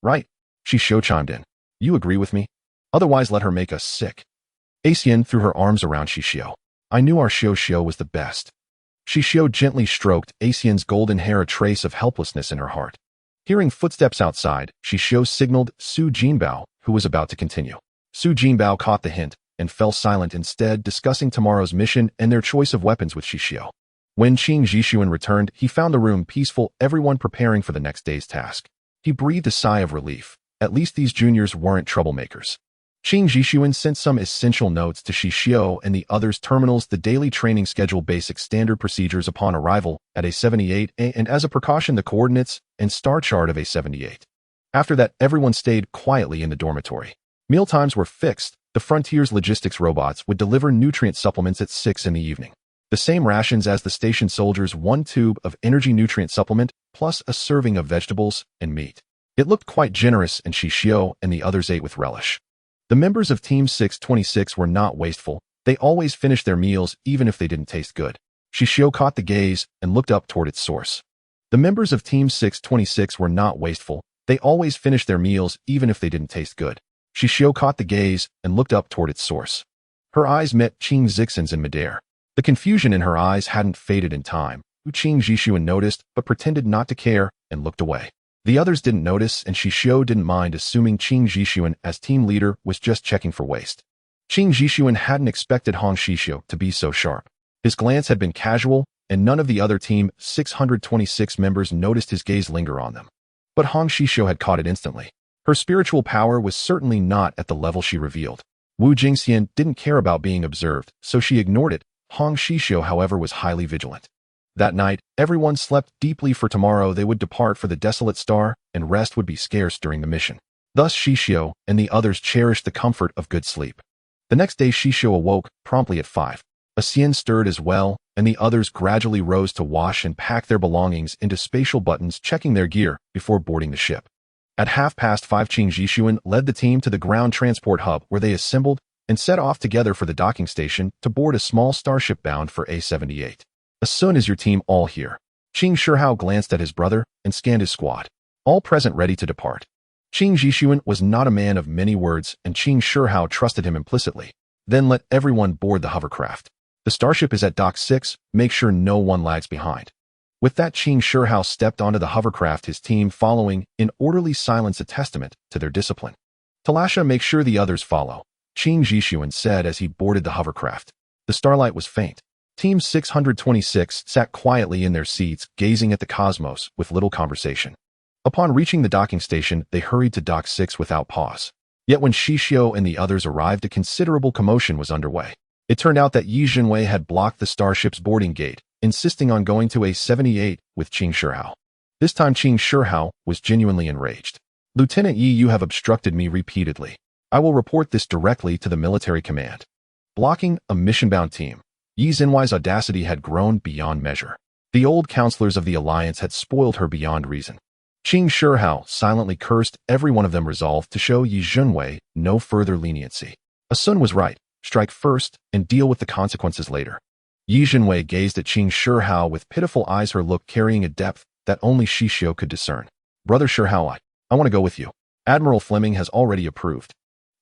Right? Xixiu chimed in. You agree with me? Otherwise, let her make us sick. Xian threw her arms around Xixiu. I knew our Xixiu was the best. Xixiu gently stroked Xian's golden hair, a trace of helplessness in her heart. Hearing footsteps outside, Xixiu signaled Su Jinbao, who was about to continue. Su Jinbao caught the hint and fell silent, instead discussing tomorrow's mission and their choice of weapons with Xixiu. When Qing Zhishuan returned, he found the room peaceful, everyone preparing for the next day's task. He breathed a sigh of relief. At least these juniors weren't troublemakers. Qing Zhishuan sent some essential notes to Xixiu and the others' terminals, the daily training schedule, basic standard procedures upon arrival at A78, and as a precaution, the coordinates and star chart of A78. After that, everyone stayed quietly in the dormitory. Mealtimes were fixed. The Frontier's logistics robots would deliver nutrient supplements at 6 in the evening. The same rations as the station soldiers, 1 tube of energy nutrient supplement, plus a serving of vegetables and meat. It looked quite generous, and Xixiu and the others ate with relish. The members of Team 626 were not wasteful. They always finished their meals, even if they didn't taste good. Xixiu caught the gaze and looked up toward its source. The members of Team 626 were not wasteful. They always finished their meals, even if they didn't taste good. Xixiu caught the gaze and looked up toward its source. Her eyes met Qing Zixin's in midair. The confusion in her eyes hadn't faded in time. Qing Zhishuan noticed, but pretended not to care, and looked away. The others didn't notice, and Xixiu didn't mind, assuming Qing Zhishuan, as team leader, was just checking for waste. Qing Zhishuan hadn't expected Hong Xixiu to be so sharp. His glance had been casual, and none of the other Team 626 members noticed his gaze linger on them. But Hong Xixiu had caught it instantly. Her spiritual power was certainly not at the level she revealed. Wu Jingxian didn't care about being observed, so she ignored it. Hong Xixiu, however, was highly vigilant. That night, everyone slept deeply, for tomorrow they would depart for the Desolate Star, and rest would be scarce during the mission. Thus Xixiu and the others cherished the comfort of good sleep. The next day Xixiu awoke promptly at 5. Xian stirred as well, and the others gradually rose to wash and pack their belongings into spatial buttons, checking their gear before boarding the ship. At 5:30 Qing Zhishuan led the team to the ground transport hub where they assembled and set off together for the docking station to board a small starship bound for A78. As soon as your team all here. Qing Shihao glanced at his brother and scanned his squad. All present ready to depart. Qing Zhishuan was not a man of many words, and Qing Shihao trusted him implicitly. Then let everyone board the hovercraft. The starship is at Dock 6, make sure no one lags behind. With that, Qing Shihao stepped onto the hovercraft, his team following in orderly silence, a testament to their discipline. Talasha, make sure the others follow, Qing Zhishuan said as he boarded the hovercraft. The starlight was faint. Team 626 sat quietly in their seats, gazing at the cosmos with little conversation. Upon reaching the docking station, they hurried to Dock 6 without pause. Yet when Xixiu and the others arrived, a considerable commotion was underway. It turned out that Yi Jinwei had blocked the starship's boarding gate, insisting on going to A78 with Qing Shihao. This time Qing Shihao was genuinely enraged. Lieutenant Yi, you have obstructed me repeatedly. I will report this directly to the military command. Blocking a mission-bound team. Yi Jinwei's audacity had grown beyond measure. The old counselors of the Alliance had spoiled her beyond reason. Qing Shihao silently cursed. Every one of them resolved to show Yi Jinwei no further leniency. Sun was right. Strike first and deal with the consequences later. Yi Jinwei gazed at Qing Shihao with pitiful eyes, her look carrying a depth that only Xixiu could discern. Brother Shihao, I want to go with you. Admiral Fleming has already approved.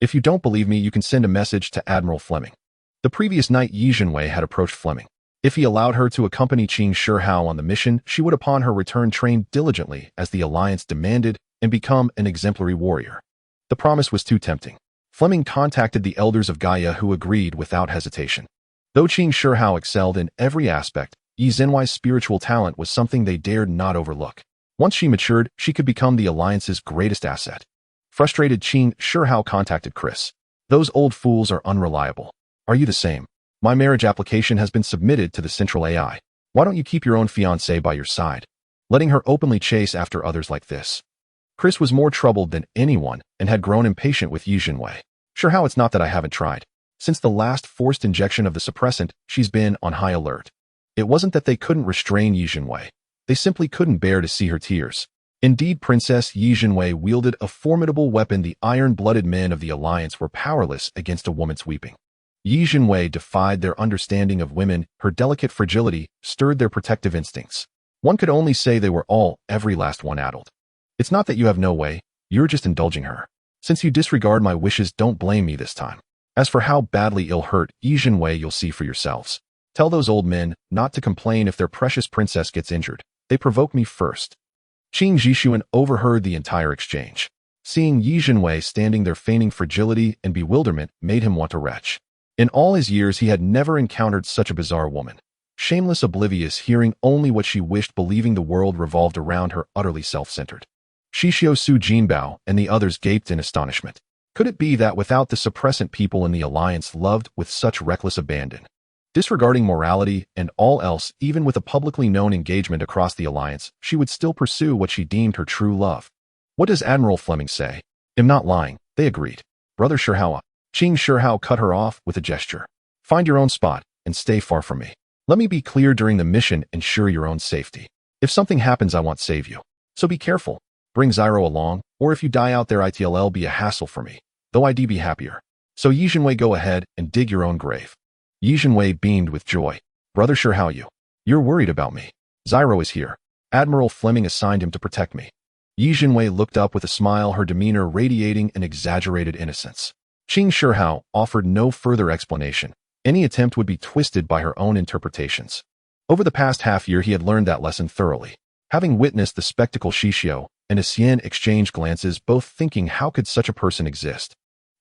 If you don't believe me, you can send a message to Admiral Fleming. The previous night, Yi Jinwei had approached Fleming. If he allowed her to accompany Qing Shihao on the mission, she would upon her return train diligently as the Alliance demanded and become an exemplary warrior. The promise was too tempting. Fleming contacted the elders of Gaia, who agreed without hesitation. Though Qing Shihao excelled in every aspect, Yi Jinwei's spiritual talent was something they dared not overlook. Once she matured, she could become the Alliance's greatest asset. Frustrated, Qing Shihao contacted Chris. Those old fools are unreliable. Are you the same? My marriage application has been submitted to the Central AI. Why don't you keep your own fiancée by your side, letting her openly chase after others like this? Chris was more troubled than anyone and had grown impatient with Yi Jinwei. Shihao, it's not that I haven't tried. Since the last forced injection of the suppressant, she's been on high alert. It wasn't that they couldn't restrain Yi Jinwei. They simply couldn't bear to see her tears. Indeed, Princess Yi Jinwei wielded a formidable weapon. The iron-blooded men of the Alliance were powerless against a woman's weeping. Yi Jinwei defied their understanding of women. Her delicate fragility stirred their protective instincts. One could only say they were all, every last one, addled. It's not that you have no way, you're just indulging her. Since you disregard my wishes, don't blame me this time. As for how badly ill-hurt Yi Jinwei, you'll see for yourselves. Tell those old men not to complain if their precious princess gets injured. They provoke me first. Qing Zhishuan overheard the entire exchange. Seeing Yi Jinwei standing there feigning fragility and bewilderment made him want to retch. In all his years, he had never encountered such a bizarre woman. Shameless, oblivious, hearing only what she wished, believing the world revolved around her, utterly self-centered. Xixiu, Su Jinbao, and the others gaped in astonishment. Could it be that without the suppressant, people in the Alliance loved with such reckless abandon? Disregarding morality and all else, even with a publicly known engagement across the Alliance, she would still pursue what she deemed her true love. What does Admiral Fleming say? I'm not lying, they agreed. Brother Shihao. Qing Shihao cut her off with a gesture. Find your own spot and stay far from me. Let me be clear, during the mission, ensure your own safety. If something happens, I won't save you. So be careful. Bring Zyro along, or if you die out there, it'll be a hassle for me, though I'd be happier. So Yi Jinwei, go ahead and dig your own grave. Yi Jinwei beamed with joy. Brother Shihao, you're worried about me. Zyro is here. Admiral Fleming assigned him to protect me. Yi Jinwei looked up with a smile, her demeanor radiating an exaggerated innocence. Qing Shihao offered no further explanation. Any attempt would be twisted by her own interpretations. Over the past half-year, he had learned that lesson thoroughly. Having witnessed the spectacle, Xixiu and Xian exchanged glances, both thinking, how could such a person exist?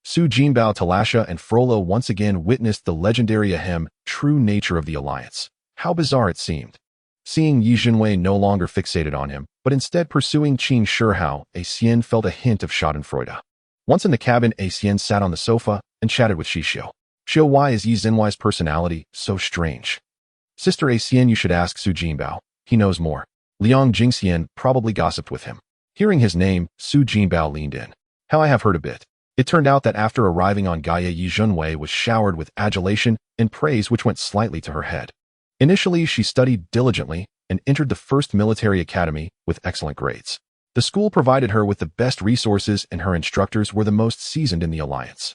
Su Jinbao, Talasha, and Frollo once again witnessed the legendary ahem, true nature of the Alliance. How bizarre it seemed. Seeing Yi Jinwei no longer fixated on him, but instead pursuing Qing Shihao, Xian felt a hint of schadenfreude. Once in the cabin, Xian sat on the sofa and chatted with Xixiu. Xixiu, why is Yi Jinwei's personality so strange? Sister Xian, you should ask Su Jinbao. He knows more. Liang Jingxian probably gossiped with him. Hearing his name, Su Jinbao leaned in. How I have heard a bit. It turned out that after arriving on Gaia, Yi Junwei was showered with adulation and praise which went slightly to her head. Initially, she studied diligently and entered the first military academy with excellent grades. The school provided her with the best resources and her instructors were the most seasoned in the alliance.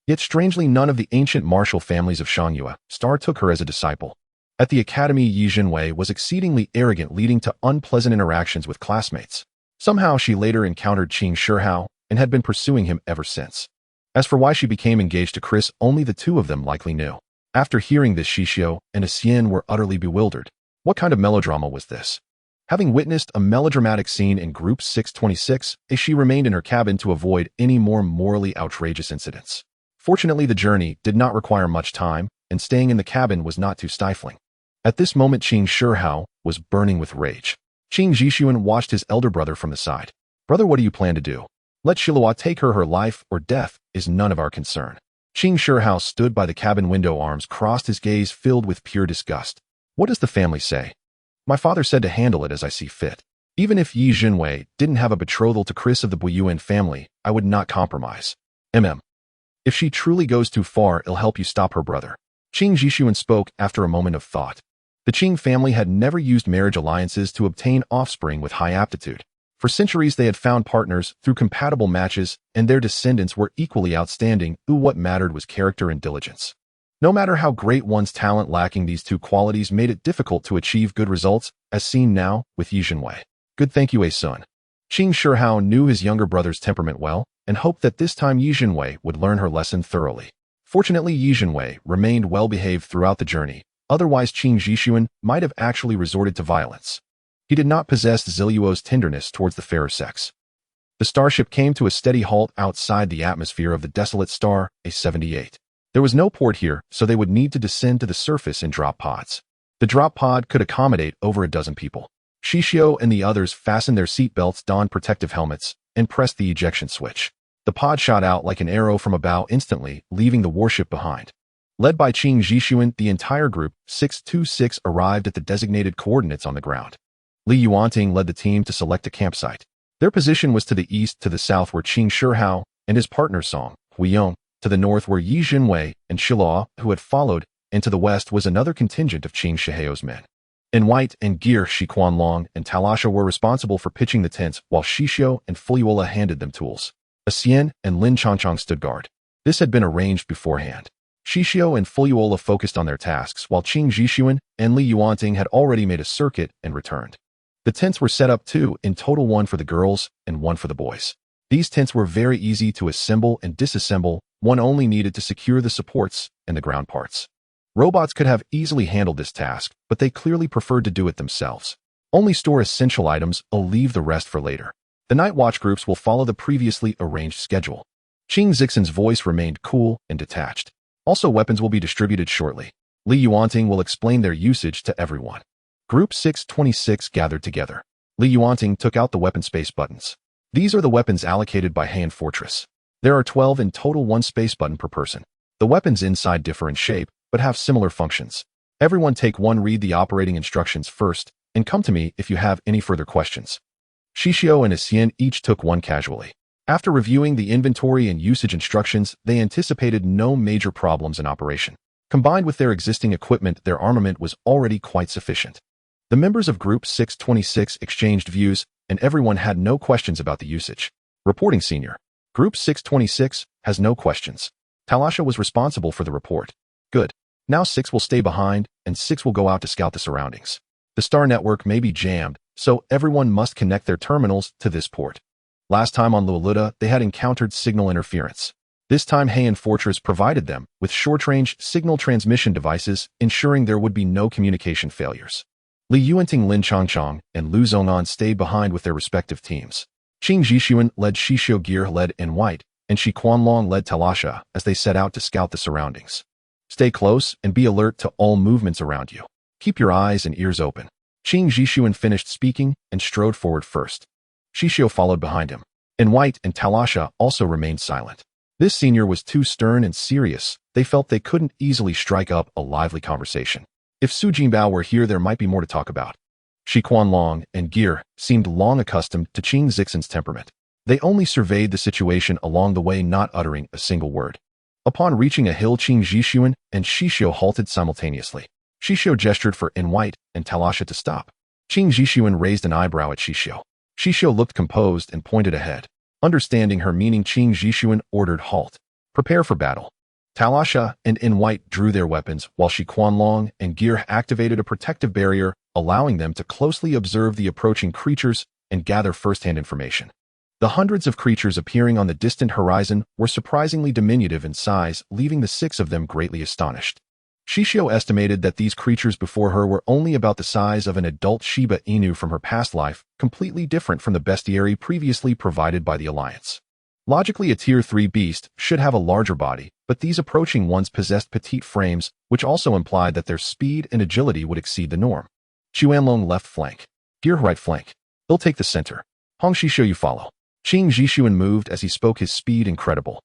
Yet strangely, none of the ancient martial families of Shangyue Star took her as a disciple. At the academy, Yi Junwei was exceedingly arrogant, leading to unpleasant interactions with classmates. Somehow she later encountered Qing Shihao and had been pursuing him ever since. As for why she became engaged to Chris, only the two of them likely knew. After hearing this, Xixiu and Xian were utterly bewildered. What kind of melodrama was this? Having witnessed a melodramatic scene in Group 626, she remained in her cabin to avoid any more morally outrageous incidents. Fortunately, the journey did not require much time, and staying in the cabin was not too stifling. At this moment, Qing Shihao was burning with rage. Qing Xixiu watched his elder brother from the side. "Brother, what do you plan to do? Let Shilua take her life or death is none of our concern." Qing Shihao stood by the cabin window, arms crossed, his gaze filled with pure disgust. "What does the family say? My father said to handle it as I see fit. Even if Yi Junwei didn't have a betrothal to Chris of the Buyuan family, I would not compromise. If she truly goes too far, it'll help you stop her, brother." Qing Xixiu spoke after a moment of thought. The Qing family had never used marriage alliances to obtain offspring with high aptitude. For centuries, they had found partners through compatible matches, and their descendants were equally outstanding. What mattered was character and diligence. No matter how great one's talent, lacking these two qualities made it difficult to achieve good results, as seen now with Yi Junwei. "Good, thank you, son." Qing Shihao knew his younger brother's temperament well, and hoped that this time Yi Junwei would learn her lesson thoroughly. Fortunately, Yi Junwei remained well-behaved throughout the journey, otherwise Qing Xixiu might have actually resorted to violence. He did not possess Ziluo's tenderness towards the fairer sex. The starship came to a steady halt outside the atmosphere of the desolate star, A78. There was no port here, so they would need to descend to the surface in drop pods. The drop pod could accommodate over a dozen people. Xixiu and the others fastened their seatbelts, donned protective helmets, and pressed the ejection switch. The pod shot out like an arrow from a bow instantly, leaving the warship behind. Led by Qing Xixiu, the entire group 626 arrived at the designated coordinates on the ground. Li Yuanting led the team to select a campsite. Their position was to the east, to the south were Qing Shihao and his partner Song Huiyong, to the north were Yi Junwei and Shilua, who had followed, and to the west was another contingent of Qing Shihao's men. In white and gear, Shi Quanlong and Talasha were responsible for pitching the tents, while Xixiu and Fuliola handed them tools. Xian and Lin Changchang stood guard. This had been arranged beforehand. Xixiu and Fuliola focused on their tasks, while Qing Xixiu and Li Yuanting had already made a circuit and returned. The tents were set up two, in total, one for the girls and one for the boys. These tents were very easy to assemble and disassemble, one only needed to secure the supports and the ground parts. Robots could have easily handled this task, but they clearly preferred to do it themselves. Only store essential items, or leave the rest for later. The night watch groups will follow the previously arranged schedule. Qing Zixin's voice remained cool and detached. Also, weapons will be distributed shortly. Li Yuanting will explain their usage to everyone. Group 626 gathered together. Li Yuanting took out the weapon space buttons. These are the weapons allocated by Hand Fortress. There are 12 in total, one space button per person. The weapons inside differ in shape, but have similar functions. Everyone take one, read the operating instructions first, and come to me if you have any further questions. Xixiu and Xian each took one casually. After reviewing the inventory and usage instructions, they anticipated no major problems in operation. Combined with their existing equipment, their armament was already quite sufficient. The members of Group 626 exchanged views, and everyone had no questions about the usage. Reporting Senior. Group 626 has no questions. Talasha was responsible for the report. Good. Now 6 will stay behind, and 6 will go out to scout the surroundings. The star network may be jammed, so everyone must connect their terminals to this port. Last time on Luluta, they had encountered signal interference. This time Heian Fortress provided them with short-range signal transmission devices, ensuring there would be no communication failures. Li Yuanting, Lin Changchang, and Lu Zhongan stayed behind with their respective teams. Qing Xixiu led Xixiu Gear led in white, and Shi Quanlong led Talasha as they set out to scout the surroundings. Stay close and be alert to all movements around you. Keep your eyes and ears open. Qing Xixiu finished speaking and strode forward first. Xixiu followed behind him. In white and Talasha also remained silent. This senior was too stern and serious. They felt they couldn't easily strike up a lively conversation. If Su Jinbao were here, there might be more to talk about. Shi Quanlong and Gear seemed long accustomed to Qing Zixin's temperament. They only surveyed the situation along the way, not uttering a single word. Upon reaching a hill, Xixiu and Xixiu halted simultaneously. Xixiu gestured for White and Talasha to stop. Xixiu raised an eyebrow at Xixiu. Xixiu looked composed and pointed ahead. Understanding her meaning, Xixiu ordered halt. Prepare for battle. Talasha and White drew their weapons, while Qiquanlong and Gear activated a protective barrier, allowing them to closely observe the approaching creatures and gather first-hand information. The hundreds of creatures appearing on the distant horizon were surprisingly diminutive in size, leaving the six of them greatly astonished. Xixiu estimated that these creatures before her were only about the size of an adult Shiba Inu from her past life, completely different from the bestiary previously provided by the Alliance. Logically, a Tier 3 beast should have a larger body, but these approaching ones possessed petite frames, which also implied that their speed and agility would exceed the norm. Qiquanlong left flank. Gear right flank. They'll take the center. Hong Xixiu, you follow. Xixiu moved as he spoke, his speed incredible.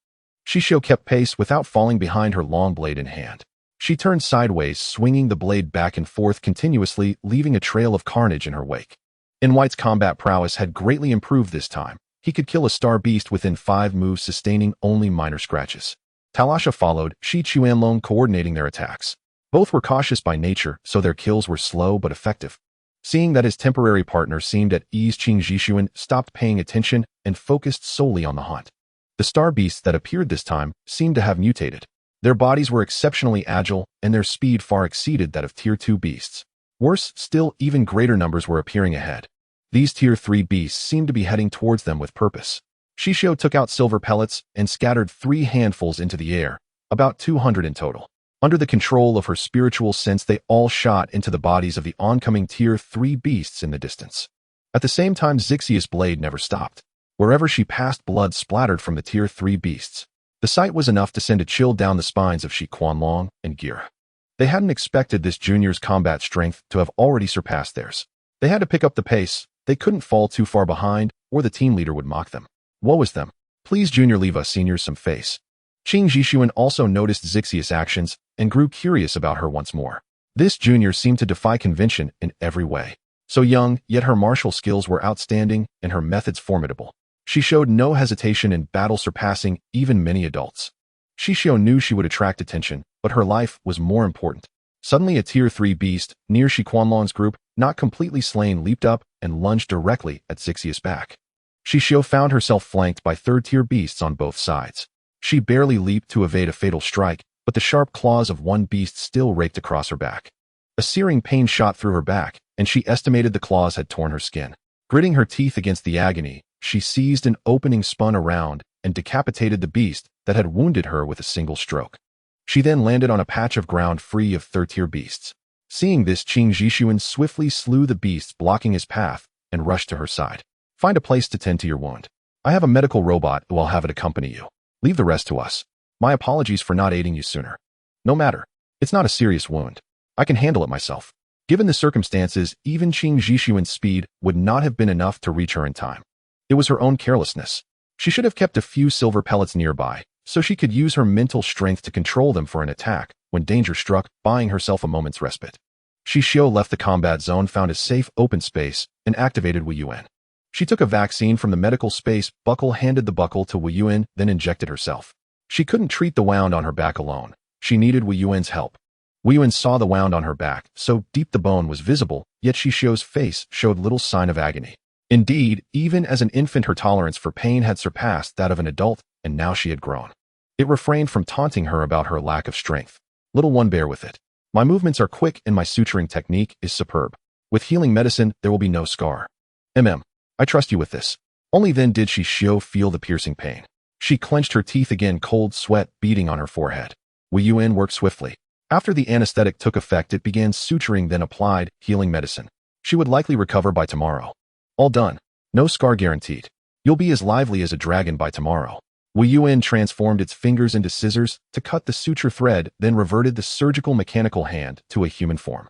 Xixiu kept pace without falling behind, her long blade in hand. She turned sideways, swinging the blade back and forth continuously, leaving a trail of carnage in her wake. White's combat prowess had greatly improved this time. He could kill a star beast within 5 moves, sustaining only minor scratches. Talasha followed, Qiquanlong coordinating their attacks. Both were cautious by nature, so their kills were slow but effective. Seeing that his temporary partner seemed at ease, Xixiu stopped paying attention and focused solely on the hunt. The star beasts that appeared this time seemed to have mutated. Their bodies were exceptionally agile, and their speed far exceeded that of Tier 2 beasts. Worse still, even greater numbers were appearing ahead. These Tier 3 beasts seemed to be heading towards them with purpose. Xixiu took out silver pellets and scattered 3 handfuls into the air, about 200 in total. Under the control of her spiritual sense, they all shot into the bodies of the oncoming Tier 3 beasts in the distance. At the same time, Xixiu's blade never stopped. Wherever she passed, blood splattered from the Tier 3 beasts. The sight was enough to send a chill down the spines of Qiquanlong and Gear. They hadn't expected this junior's combat strength to have already surpassed theirs. They had to pick up the pace. They couldn't fall too far behind, or the team leader would mock them. Woe is them. Please, Junior, leave us seniors some face. Xixiu also noticed Xixiu's actions and grew curious about her once more. This junior seemed to defy convention in every way. So young, yet her martial skills were outstanding and her methods formidable. She showed no hesitation in battle, surpassing even many adults. Xixiu knew she would attract attention, but her life was more important. Suddenly, a Tier 3 beast near Qiquanlong's group, not completely slain, leaped up and lunged directly at Xixiu's back. Xixiu found herself flanked by 3rd-tier beasts on both sides. She barely leaped to evade a fatal strike, but the sharp claws of one beast still raked across her back. A searing pain shot through her back, and she estimated the claws had torn her skin. Gritting her teeth against the agony, she seized an opening, spun around, and decapitated the beast that had wounded her with a single stroke. She then landed on a patch of ground free of 3rd-tier beasts. Seeing this, Xixiu swiftly slew the beasts blocking his path and rushed to her side. Find a place to tend to your wound. I have a medical robot who will have it accompany you. Leave the rest to us. My apologies for not aiding you sooner. No matter. It's not a serious wound. I can handle it myself. Given the circumstances, even Xixiu's speed would not have been enough to reach her in time. It was her own carelessness. She should have kept a few silver pellets nearby, so she could use her mental strength to control them for an attack when danger struck, buying herself a moment's respite. Xixiu left the combat zone, found a safe open space, and activated Weiyuan. She took a vaccine from the medical space buckle, handed the buckle to Weiyuan, then injected herself. She couldn't treat the wound on her back alone. She needed Weiyuan's help. Weiyuan saw the wound on her back, so deep the bone was visible, yet Xixiu's face showed little sign of agony. Indeed, even as an infant, her tolerance for pain had surpassed that of an adult, and now she had grown. It refrained from taunting her about her lack of strength. Little one, bear with it. My movements are quick and my suturing technique is superb. With healing medicine, there will be no scar. I trust you with this. Only then did Xixiu feel the piercing pain. She clenched her teeth again, cold sweat beading on her forehead. Weiyuan worked swiftly. After the anesthetic took effect, it began suturing, then applied healing medicine. She would likely recover by tomorrow. All done. No scar guaranteed. You'll be as lively as a dragon by tomorrow. Weiyuan transformed its fingers into scissors to cut the suture thread, then reverted the surgical mechanical hand to a human form.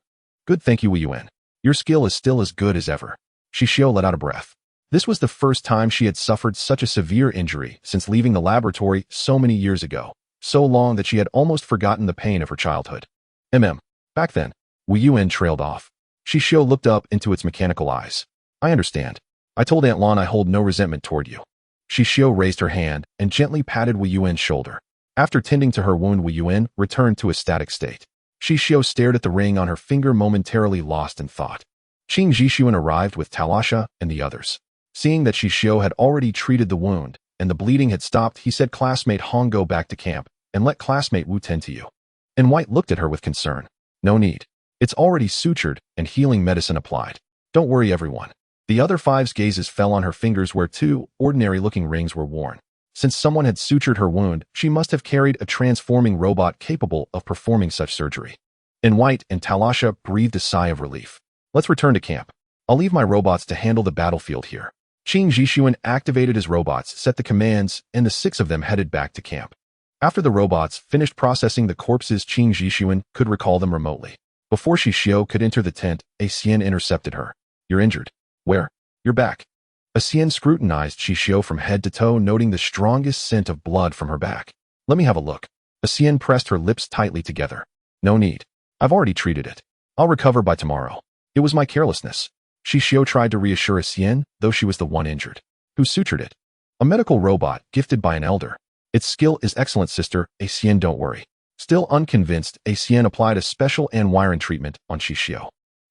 Good, thank you, Weiyuan. Your skill is still as good as ever. Xixiu let out a breath. This was the first time she had suffered such a severe injury since leaving the laboratory so many years ago, so long that she had almost forgotten the pain of her childhood. Back then, Weiyuan trailed off. Xixiu looked up into its mechanical eyes. I understand. I told Aunt Lon I hold no resentment toward you. Xixiu raised her hand and gently patted Wu Yuan's shoulder. After tending to her wound, Wu Yuan returned to a static state. Xixiu stared at the ring on her finger, momentarily lost in thought. Qing Zhixuan arrived with Talasha and the others. Seeing that Xixiu had already treated the wound and the bleeding had stopped, he said, "Classmate Hong, go back to camp and let classmate Wu tend to you." And White looked at her with concern. "No need. It's already sutured and healing medicine applied. Don't worry, everyone." The other five's gazes fell on her fingers where two ordinary-looking rings were worn. Since someone had sutured her wound, she must have carried a transforming robot capable of performing such surgery. And White and Talasha breathed a sigh of relief. "Let's return to camp. I'll leave my robots to handle the battlefield here." Qing Zhixuan activated his robots, set the commands, and the 6 of them headed back to camp. After the robots finished processing the corpses, Qing Zhixuan could recall them remotely. Before Xixiu could enter the tent, a Xian intercepted her. "You're injured." "Where?" "You're back." A Xian scrutinized Xixiu from head to toe, noting the strongest scent of blood from her back. "Let me have a look." A Xian pressed her lips tightly together. "No need. I've already treated it. I'll recover by tomorrow. It was my carelessness." Xixiu tried to reassure a Xian, though she was the one injured. "Who sutured it?" "A medical robot gifted by an elder. Its skill is excellent, sister." A Xian, "Don't worry." Still unconvinced, a Xian applied a special manhwaedit treatment on Xixiu.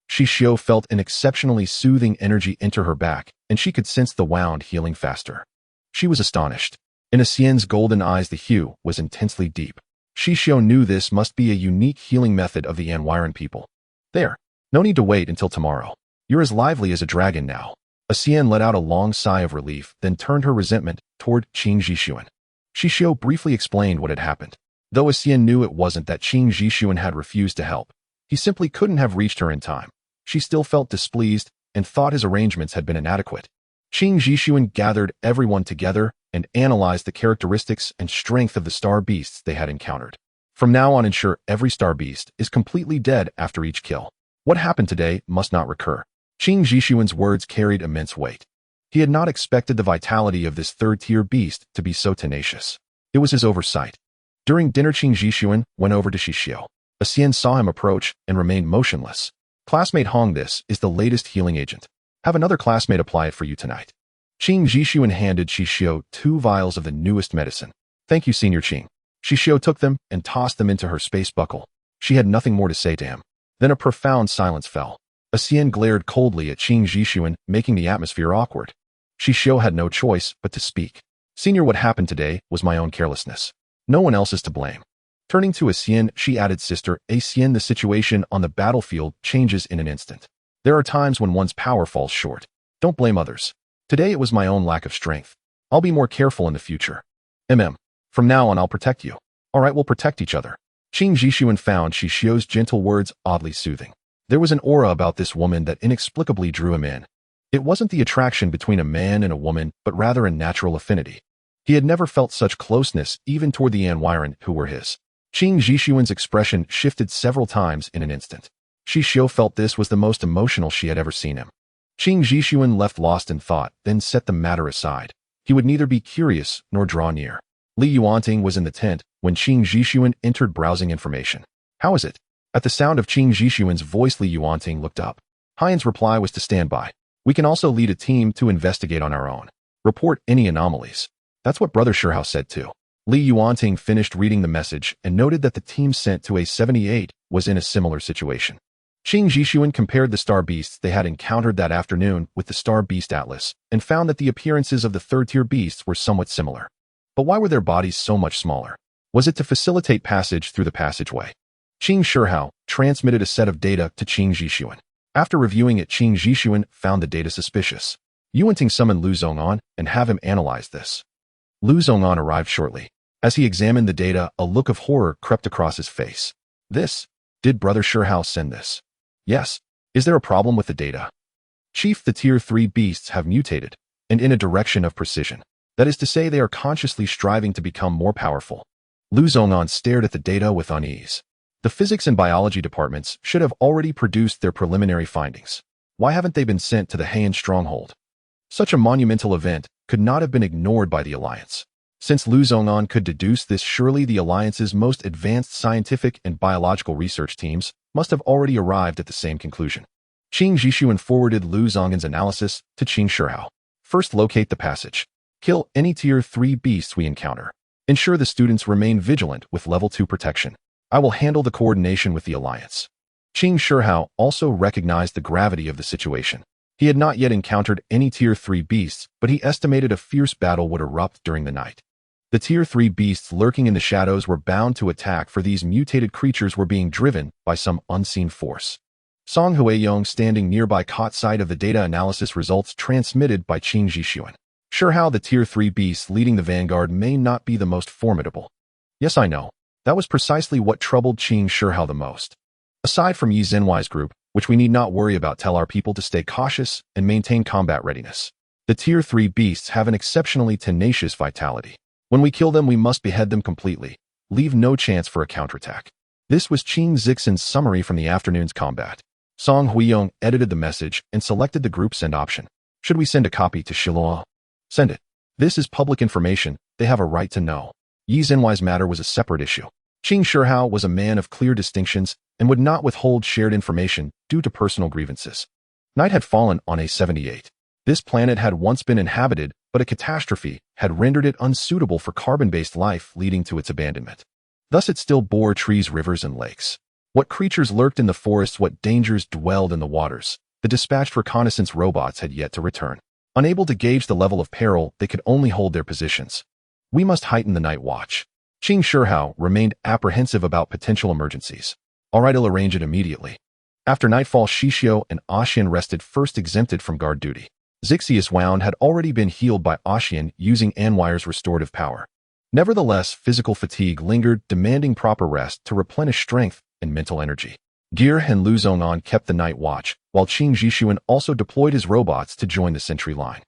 Xixiu felt an exceptionally soothing energy enter her back, and she could sense the wound healing faster. She was astonished. In a Xian's golden eyes, the hue was intensely deep. Xixiu knew this must be a unique healing method of the Manhwaedit people. "There. No need to wait until tomorrow. You're as lively as a dragon now." A Xian let out a long sigh of relief, then turned her resentment toward Qing Zhixuan. Xixiu briefly explained what had happened. Though a Xian knew it wasn't that Qing Zhixuan had refused to help, he simply couldn't have reached her in time. She still felt displeased and thought his arrangements had been inadequate. Qing Zhixuan gathered everyone together and analyzed the characteristics and strength of the star beasts they had encountered. From now on, ensure every star beast is completely dead after each kill. What happened today must not recur. Qing Zhixuan's words carried immense weight. He had not expected the vitality of this third-tier beast to be so tenacious. It was his oversight. During dinner, Qing Zhixuan went over to Xixiu. A Xian saw him approach and remained motionless. "Classmate Hong, this is the latest healing agent. Have another classmate apply it for you tonight." Qing Zhixuan handed Xixiu 2 vials of the newest medicine. "Thank you, Senior Qing." Xixiu took them and tossed them into her space buckle. She had nothing more to say to him. Then a profound silence fell. A Xian glared coldly at Qing Zhixuan, making the atmosphere awkward. Xixiu had no choice but to speak. "Senior, what happened today was my own carelessness. No one else is to blame." Turning to a Xian, she added, "Sister, a Xian, the situation on the battlefield changes in an instant. There are times when one's power falls short. Don't blame others. Today it was my own lack of strength. I'll be more careful in the future. From now on, I'll protect you." "All right, we'll protect each other." Qing Zhixuan found Xixiu's gentle words oddly soothing. There was an aura about this woman that inexplicably drew him in. It wasn't the attraction between a man and a woman, but rather a natural affinity. He had never felt such closeness, even toward the Manhwaedit who were his. Qing Zhixuan's expression shifted several times in an instant. Xixiu felt this was the most emotional she had ever seen him. Qing Zhixuan left lost in thought, then set the matter aside. He would neither be curious nor draw near. Li Yuanting was in the tent when Qing Zhixuan entered, browsing information. "How is it?" At the sound of Qing Zhixuan's voice, Li Yuanting looked up. Haiyan's reply was to stand by. "We can also lead a team to investigate on our own. Report any anomalies." "That's what Brother Shihao said too." Li Yuanting finished reading the message and noted that the team sent to A78 was in a similar situation. Qing Zhixuan compared the star beasts they had encountered that afternoon with the star beast atlas and found that the appearances of the third-tier beasts were somewhat similar. But why were their bodies so much smaller? Was it to facilitate passage through the passageway? Qing Shihao transmitted a set of data to Qing Zhixuan. After reviewing it, Qing Zhixuan found the data suspicious. Yuanting summoned Lu Zhongan and have him analyze this. Lu Zhongan arrived shortly. As he examined the data, a look of horror crept across his face. "This? Did Brother Shihao send this?" "Yes." "Is there a problem with the data?" "Chief, the Tier 3 beasts have mutated, and in a direction of precision. That is to say, they are consciously striving to become more powerful." Lu Zhongan stared at the data with unease. The physics and biology departments should have already produced their preliminary findings. Why haven't they been sent to the Heian stronghold? Such a monumental event could not have been ignored by the Alliance. Since Lu Zhongan could deduce this, surely the Alliance's most advanced scientific and biological research teams must have already arrived at the same conclusion. Qing Zhixuan forwarded Lu Zhongan's analysis to Qing Shihao. "First, locate the passage. Kill any Tier 3 beasts we encounter. Ensure the students remain vigilant with Level 2 protection. I will handle the coordination with the Alliance. Qing Shihao also recognized the gravity of the situation. He had not yet encountered any Tier 3 beasts, but he estimated a fierce battle would erupt during the night. The Tier 3 beasts lurking in the shadows were bound to attack, for these mutated creatures were being driven by some unseen force. Song Huiyong standing nearby caught sight of the data analysis results transmitted by Qing Xixiu. Sure, how the Tier 3 beasts leading the vanguard may not be the most formidable. Yes, I know. That was precisely what troubled Qing Shihao the most. Aside from Yi Zhenwai's group, which we need not worry about, tell our people to stay cautious and maintain combat readiness. The Tier 3 beasts have an exceptionally tenacious vitality. When we kill them, we must behead them completely. Leave no chance for a counterattack. This was Qing Zixin's summary from the afternoon's combat. Song Huiyong edited the message and selected the group send option. Should we send a copy to Shiluo? Send it. This is public information. They have a right to know. Yi Zhenwai's matter was a separate issue. Qing Shihao was a man of clear distinctions and would not withhold shared information due to personal grievances. Night had fallen on A78. This planet had once been inhabited, but a catastrophe had rendered it unsuitable for carbon-based life, leading to its abandonment. Thus it still bore trees, rivers, and lakes. What creatures lurked in the forests, what dangers dwelled in the waters. The dispatched reconnaissance robots had yet to return. Unable to gauge the level of peril, they could only hold their positions. We must heighten the night watch. Qing Shihao remained apprehensive about potential emergencies. All right, I'll arrange it immediately. After nightfall, Xixiu and Axian rested, first exempted from guard duty. Xixiu's wound had already been healed by Axian using Anwire's restorative power. Nevertheless, physical fatigue lingered, demanding proper rest to replenish strength and mental energy. Gear and Lu Zhongan kept the night watch, while Qing Zixuan also deployed his robots to join the sentry line.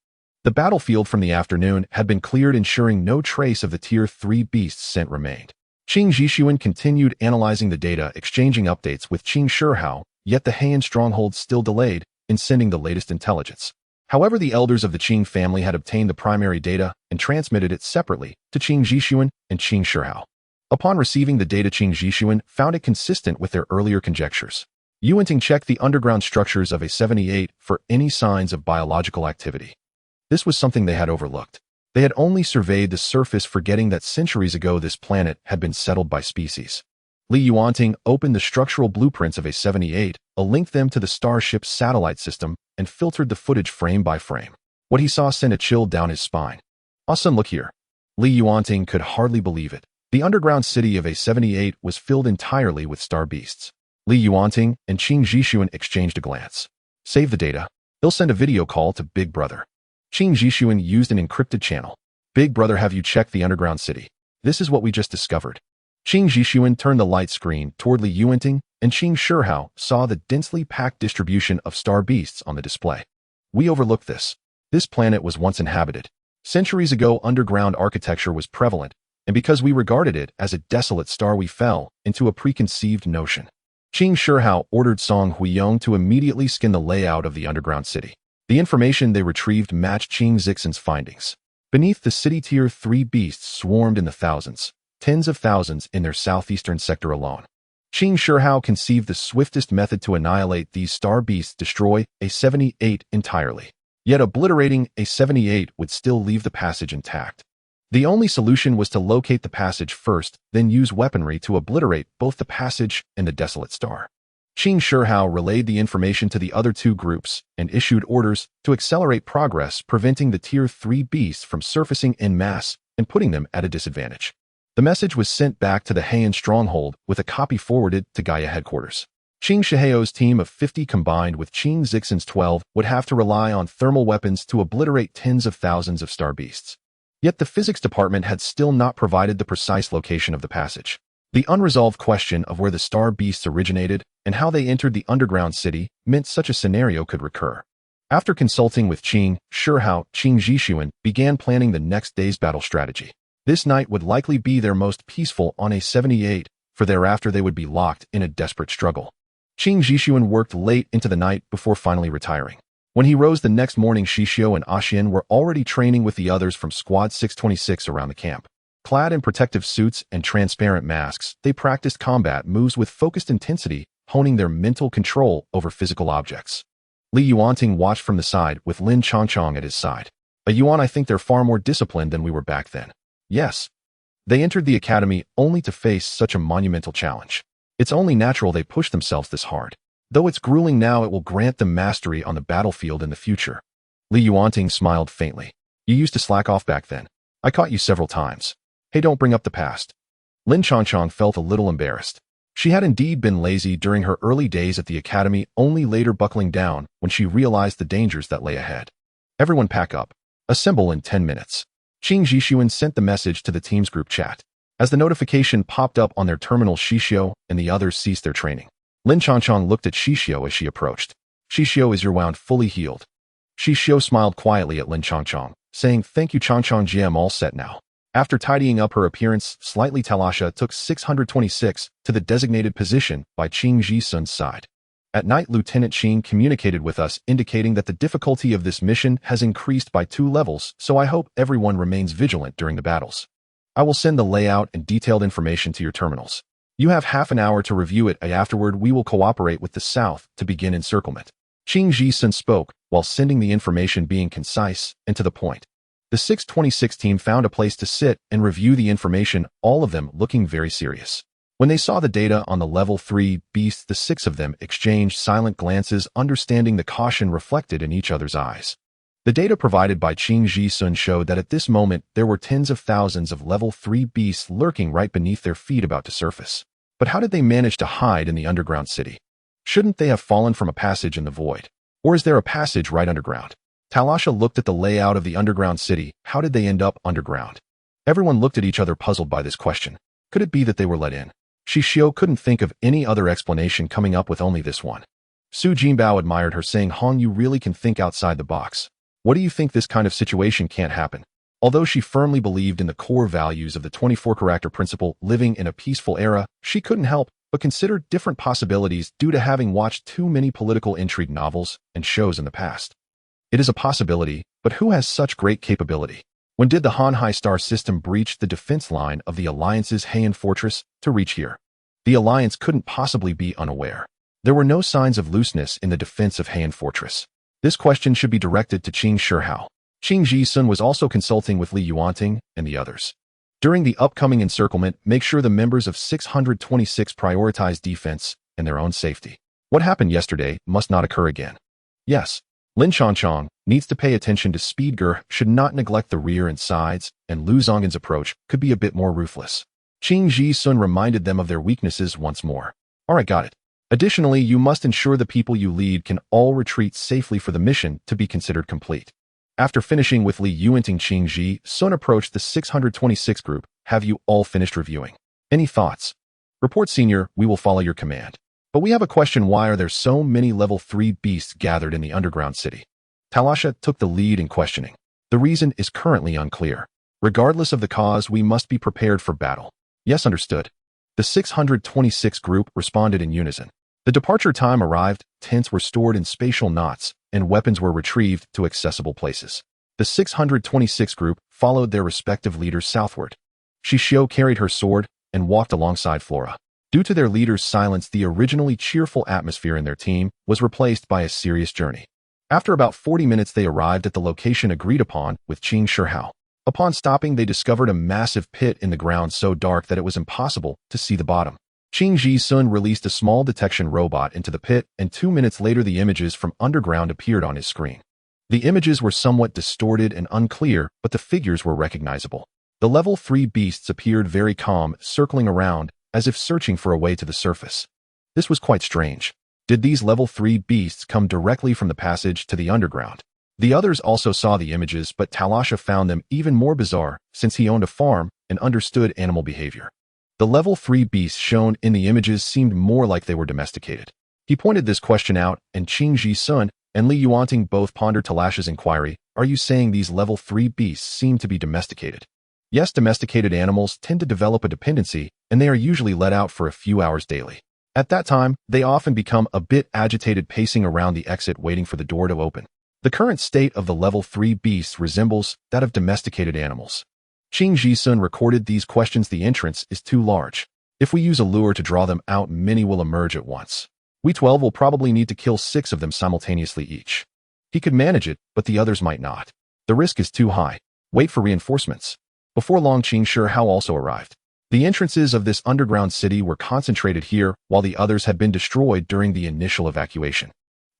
The battlefield from the afternoon had been cleared, ensuring no trace of the Tier 3 beasts sent remained. Qing Zixuan continued analyzing the data, exchanging updates with Qing Shihao, yet the Heian stronghold still delayed in sending the latest intelligence. However, the elders of the Qing family had obtained the primary data and transmitted it separately to Qing Zixuan and Qing Shihao. Upon receiving the data, Qing Zixuan found it consistent with their earlier conjectures. Yuanting checked the underground structures of A78 for any signs of biological activity. This was something they had overlooked. They had only surveyed the surface, forgetting that centuries ago this planet had been settled by species. Li Yuanting opened the structural blueprints of A78, linked them to the starship's satellite system, and filtered the footage frame by frame. What he saw sent a chill down his spine. Awesome, look here. Li Yuanting could hardly believe it. The underground city of A78 was filled entirely with star beasts. Li Yuanting and Qing Zixuan exchanged a glance. Save the data. They'll send a video call to Big Brother. Qing Zixuan used an encrypted channel. Big Brother, have you checked the underground city? This is what we just discovered. Qing Zixuan turned the light screen toward Li Yuanting, and Qing Shihao saw the densely packed distribution of star beasts on the display. We overlooked this. This planet was once inhabited. Centuries ago, underground architecture was prevalent, and because we regarded it as a desolate star, we fell into a preconceived notion. Qing Shihao ordered Song Huiyong to immediately scan the layout of the underground city. The information they retrieved matched Qing Zixin's findings. Beneath the city, Tier 3 beasts swarmed in the thousands, tens of thousands in their southeastern sector alone. Qing Shihao conceived the swiftest method to annihilate these star beasts: destroy A78 entirely. Yet obliterating A78 would still leave the passage intact. The only solution was to locate the passage first, then use weaponry to obliterate both the passage and the desolate star. Qing Shihao relayed the information to the other two groups and issued orders to accelerate progress, preventing the Tier 3 beasts from surfacing en masse and putting them at a disadvantage. The message was sent back to the Heian stronghold, with a copy forwarded to Gaia headquarters. Qing Shihao's team of 50 combined with Qing Zixin's 12 would have to rely on thermal weapons to obliterate tens of thousands of star beasts. Yet the physics department had still not provided the precise location of the passage. The unresolved question of where the star beasts originated and how they entered the underground city meant such a scenario could recur. After consulting with Qing Shihao, Qing Zixuan began planning the next day's battle strategy. This night would likely be their most peaceful on A78, for thereafter they would be locked in a desperate struggle. Qing Zixuan worked late into the night before finally retiring. When he rose the next morning, Xixiu and Axian were already training with the others from Squad 626 around the camp. Clad in protective suits and transparent masks, they practiced combat moves with focused intensity, honing their mental control over physical objects. Li Yuanting watched from the side with Lin Chongchong at his side. A Yuan, I think they're far more disciplined than we were back then. Yes. They entered the academy only to face such a monumental challenge. It's only natural they push themselves this hard. Though it's grueling now, it will grant them mastery on the battlefield in the future. Li Yuanting smiled faintly. You used to slack off back then. I caught you several times. Hey, don't bring up the past. Lin Changchang felt a little embarrassed. She had indeed been lazy during her early days at the academy, only later buckling down when she realized the dangers that lay ahead. Everyone pack up. Assemble in 10 minutes. Xixiu sent the message to the team's group chat. As the notification popped up on their terminal, Xixiu and the others ceased their training. Lin Changchang looked at Xixiu as she approached. Xixiu, is your wound fully healed? Xixiu smiled quietly at Lin Changchang, saying, thank you Changchang ji, I'm all set now. After tidying up her appearance slightly, Talasha took 626 to the designated position by Qing Ji-sun's side. At night, Lieutenant Qing communicated with us, indicating that the difficulty of this mission has increased by 2 levels, so I hope everyone remains vigilant during the battles. I will send the layout and detailed information to your terminals. You have half an hour to review it. Afterward, we will cooperate with the South to begin encirclement. Qing Ji-sun spoke, while sending the information being concise and to the point. The 626 team found a place to sit and review the information, all of them looking very serious. When they saw the data on the level 3 beasts, the 6 of them exchanged silent glances, understanding the caution reflected in each other's eyes. The data provided by Qing Ji-sun showed that at this moment there were tens of thousands of level 3 beasts lurking right beneath their feet, about to surface. But how did they manage to hide in the underground city? Shouldn't they have fallen from a passage in the void? Or is there a passage right underground? Talasha looked at the layout of the underground city. How did they end up underground? Everyone looked at each other, puzzled by this question. Could it be that they were let in? Xixiu couldn't think of any other explanation, coming up with only this one. Su Jinbao admired her, saying, Hong, you really can think outside the box. What do you think? This kind of situation can't happen? Although she firmly believed in the core values of the 24-character principle, living in a peaceful era, she couldn't help but consider different possibilities due to having watched too many political intrigue novels and shows in the past. It is a possibility, but who has such great capability? When did the Han High Star system breach the defense line of the Alliance's Heian Fortress to reach here? The Alliance couldn't possibly be unaware. There were no signs of looseness in the defense of Heian Fortress. This question should be directed to Qing Shihao. Qing Ji-sun was also consulting with Li Yuanting and the others. During the upcoming encirclement, make sure the members of 626 prioritize defense and their own safety. What happened yesterday must not occur again. Yes. Lin Changchang needs to pay attention to speed. Ger should not neglect the rear and sides, and Lu Zonggen's approach could be a bit more ruthless. Qing Ji-sun reminded them of their weaknesses once more. Alright, got it. Additionally, you must ensure the people you lead can all retreat safely for the mission to be considered complete. After finishing with Li Yuanting, Qing Ji-sun approached the 626 group. Have you all finished reviewing? Any thoughts? Report, Senior, we will follow your command. But we have a question. Why are there so many level 3 beasts gathered in the underground city? Talasha took the lead in questioning. The reason is currently unclear. Regardless of the cause, we must be prepared for battle. Yes, understood. The 626 group responded in unison. The departure time arrived, tents were stored in spatial knots, and weapons were retrieved to accessible places. The 626 group followed their respective leaders southward. Xixiu carried her sword and walked alongside Flora. Due to their leader's silence, the originally cheerful atmosphere in their team was replaced by a serious journey. After about 40 minutes, they arrived at the location agreed upon with Qing Shihao. Upon stopping, they discovered a massive pit in the ground so dark that it was impossible to see the bottom. Qing Ji-sun released a small detection robot into the pit, and 2 minutes later the images from underground appeared on his screen. The images were somewhat distorted and unclear, but the figures were recognizable. The level 3 beasts appeared very calm, circling around, as if searching for a way to the surface. This was quite strange. Did these level 3 beasts come directly from the passage to the underground? The others also saw the images, but Talasha found them even more bizarre, since he owned a farm and understood animal behavior. The level 3 beasts shown in the images seemed more like they were domesticated. He pointed this question out, and Qing Ji-sun and Li Yuanting both pondered Talasha's inquiry. Are you saying these level 3 beasts seem to be domesticated? Yes, domesticated animals tend to develop a dependency, and they are usually let out for a few hours daily. At that time, they often become a bit agitated, pacing around the exit waiting for the door to open. The current state of the level 3 beasts resembles that of domesticated animals. Qing Ji-sun recorded these questions. The entrance is too large. If we use a lure to draw them out, many will emerge at once. We 12 will probably need to kill 6 of them simultaneously each. He could manage it, but the others might not. The risk is too high. Wait for reinforcements. Before long, Xixiu also arrived. The entrances of this underground city were concentrated here, while the others had been destroyed during the initial evacuation.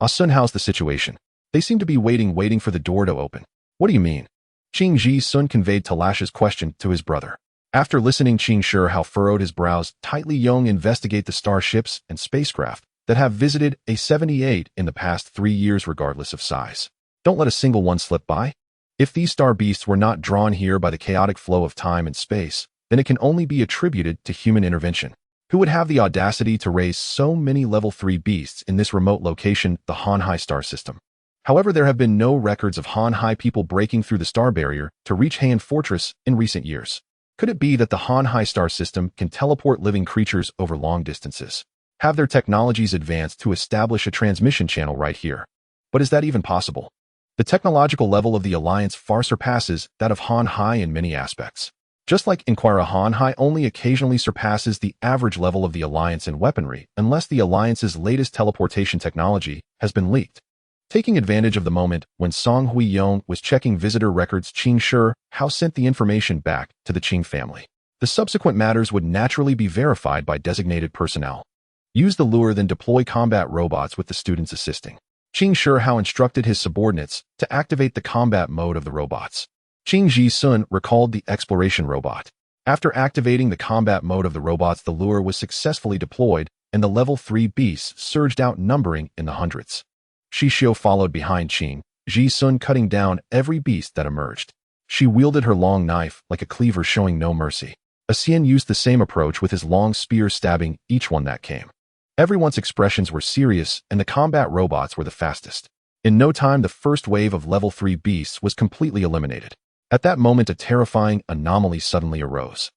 Sun, how's the situation? They seem to be waiting for the door to open. What do you mean? Sun conveyed Talasha's question to his brother. After listening, Xixiu furrowed his brows. Tightly Young investigate the starships and spacecraft that have visited A78 in the past 3 years regardless of size. Don't let a single one slip by. If these star beasts were not drawn here by the chaotic flow of time and space, then it can only be attributed to human intervention. Who would have the audacity to raise so many level 3 beasts in this remote location, the Hanhai star system? However, there have been no records of Hanhai people breaking through the star barrier to reach Heian Fortress in recent years. Could it be that the Hanhai star system can teleport living creatures over long distances? Have their technologies advanced to establish a transmission channel right here? But is that even possible? The technological level of the Alliance far surpasses that of Hanhai in many aspects. Just like Inquira, Hanhai only occasionally surpasses the average level of the Alliance in weaponry unless the Alliance's latest teleportation technology has been leaked. Taking advantage of the moment when Song Hui-yong was checking visitor records, Xixiu sent the information back to the Qing family. The subsequent matters would naturally be verified by designated personnel. Use the lure, then deploy combat robots with the students assisting. Xixiu instructed his subordinates to activate the combat mode of the robots. Sun recalled the exploration robot. After activating the combat mode of the robots, the lure was successfully deployed, and the level 3 beasts surged out, numbering in the hundreds. Xixiu followed behind Sun, cutting down every beast that emerged. She wielded her long knife like a cleaver, showing no mercy. Xian used the same approach with his long spear, stabbing each one that came. Everyone's expressions were serious, and the combat robots were the fastest. In no time, the first wave of level 3 beasts was completely eliminated. At that moment, a terrifying anomaly suddenly arose.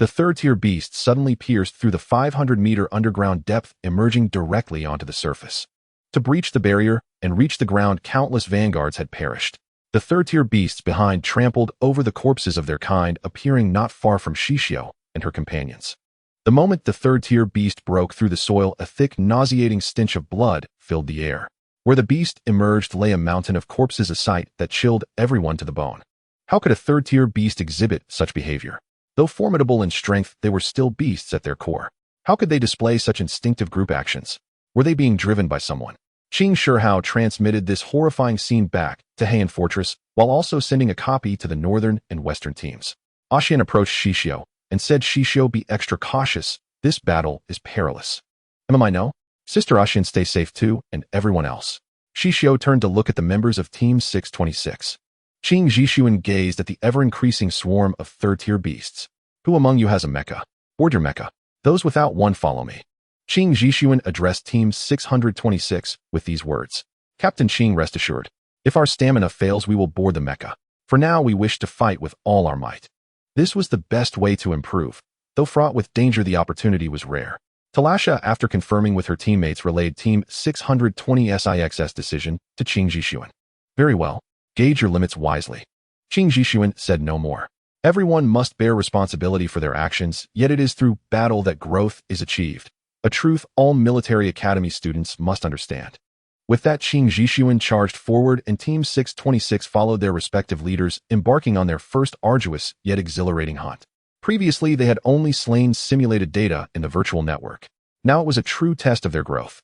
The third-tier beast suddenly pierced through the 500-meter underground depth, emerging directly onto the surface. To breach the barrier and reach the ground, countless vanguards had perished. The third-tier beasts behind trampled over the corpses of their kind, appearing not far from Xixiu and her companions. The moment the third-tier beast broke through the soil, a thick, nauseating stench of blood filled the air. Where the beast emerged lay a mountain of corpses, a sight that chilled everyone to the bone. How could a third-tier beast exhibit such behavior? Though formidable in strength, they were still beasts at their core. How could they display such instinctive group actions? Were they being driven by someone? Xixiu transmitted this horrifying scene back to Heian Fortress, while also sending a copy to the northern and western teams. Xian approached Xixiu and said, Xixiu, be extra cautious. This battle is perilous. I know? Sister Xian, stay safe too, and everyone else. Xixiu turned to look at the members of Team 626. Xixiu gazed at the ever-increasing swarm of third-tier beasts. Who among you has a mecha? Board your mecha. Those without one follow me. Xixiu addressed Team 626 with these words. Captain Qing, rest assured. If our stamina fails, we will board the mecha. For now, we wish to fight with all our might. This was the best way to improve. Though fraught with danger, the opportunity was rare. Talasha, after confirming with her teammates, relayed Team 620 SIX's decision to Xixiu. Very well. Gauge your limits wisely. Xixiu said no more. Everyone must bear responsibility for their actions, yet it is through battle that growth is achieved. A truth all military academy students must understand. With that, Xixiu charged forward, and Team 626 followed their respective leaders, embarking on their first arduous yet exhilarating hunt. Previously, they had only slain simulated data in the virtual network. Now it was a true test of their growth.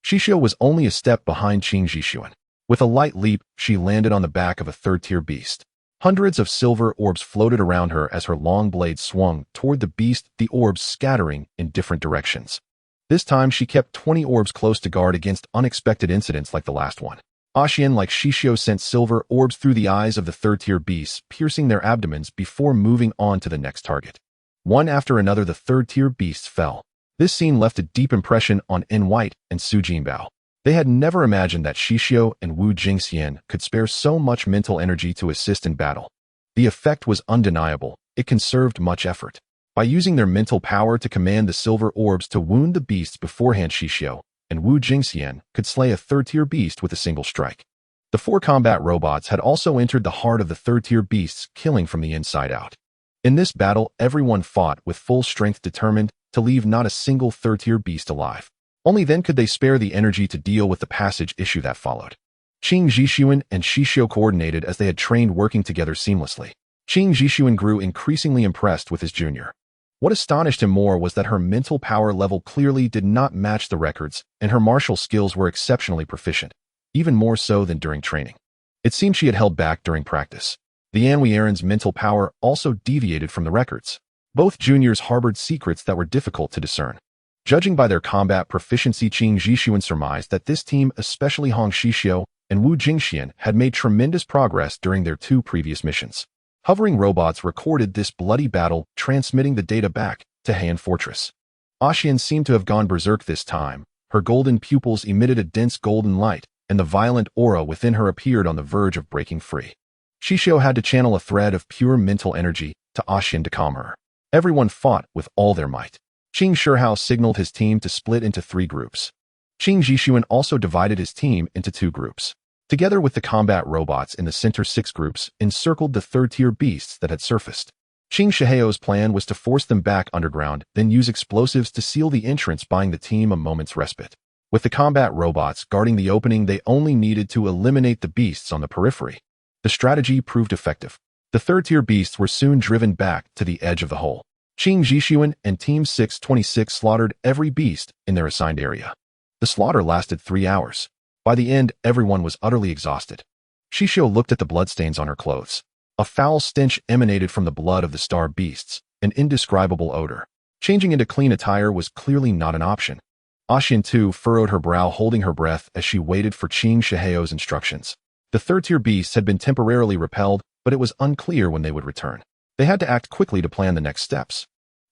Xixiu was only a step behind Xixiu. With a light leap, she landed on the back of a third-tier beast. Hundreds of silver orbs floated around her as her long blade swung toward the beast, the orbs scattering in different directions. This time, she kept 20 orbs close to guard against unexpected incidents like the last one. Xian, like Xixiu, sent silver orbs through the eyes of the third-tier beasts, piercing their abdomens before moving on to the next target. One after another, the third-tier beasts fell. This scene left a deep impression on En White and Su Jinbao. They had never imagined that Xixiu and Wu Jingxian could spare so much mental energy to assist in battle. The effect was undeniable. It conserved much effort. By using their mental power to command the silver orbs to wound the beasts beforehand, Xixiu and Wu Jingxian could slay a third-tier beast with a single strike. The 4 combat robots had also entered the heart of the third-tier beasts, killing from the inside out. In this battle, everyone fought with full strength, determined to leave not a single third-tier beast alive. Only then could they spare the energy to deal with the passage issue that followed. Qing Xixiu and Xixiu coordinated as they had trained, working together seamlessly. Qing Xixiu grew increasingly impressed with his junior. What astonished him more was that her mental power level clearly did not match the records, and her martial skills were exceptionally proficient, even more so than during training. It seemed she had held back during practice. The manhwaedit's mental power also deviated from the records. Both juniors harbored secrets that were difficult to discern. Judging by their combat proficiency, Qing Xixiu surmised that this team, especially Hong Xixiu and Wu Jingxian, had made tremendous progress during their 2 previous missions. Hovering robots recorded this bloody battle, transmitting the data back to Han Fortress. Xixian seemed to have gone berserk this time. Her golden pupils emitted a dense golden light, and the violent aura within her appeared on the verge of breaking free. Xixiu had to channel a thread of pure mental energy to Xixian to calm her. Everyone fought with all their might. Qing Shihao signaled his team to split into 3 groups. Qing Xixiu also divided his team into 2 groups. Together with the combat robots in the center, 6 groups encircled the third-tier beasts that had surfaced. Qing Shihao's plan was to force them back underground, then use explosives to seal the entrance, buying the team a moment's respite. With the combat robots guarding the opening, they only needed to eliminate the beasts on the periphery. The strategy proved effective. The third-tier beasts were soon driven back to the edge of the hole. Qing Xixiu and Team 626 slaughtered every beast in their assigned area. The slaughter lasted 3 hours. By the end, everyone was utterly exhausted. Xixiu looked at the bloodstains on her clothes. A foul stench emanated from the blood of the star beasts, an indescribable odor. Changing into clean attire was clearly not an option. Xixian too furrowed her brow, holding her breath as she waited for Qing Shihao's instructions. The third-tier beasts had been temporarily repelled, but it was unclear when they would return. They had to act quickly to plan the next steps.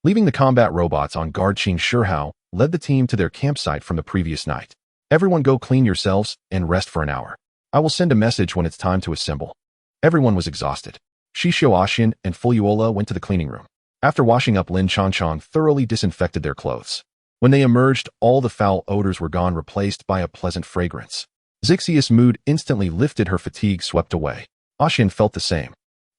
Leaving the combat robots on guard, Qing Shihao led the team to their campsite from the previous night. Everyone go clean yourselves and rest for an hour. I will send a message when it's time to assemble. Everyone was exhausted. Xixiu, Xixian, and Fuyuola went to the cleaning room. After washing up, Lin Changchang thoroughly disinfected their clothes. When they emerged, all the foul odors were gone, replaced by a pleasant fragrance. Xixiu's mood instantly lifted, her fatigue swept away. Xixian felt the same.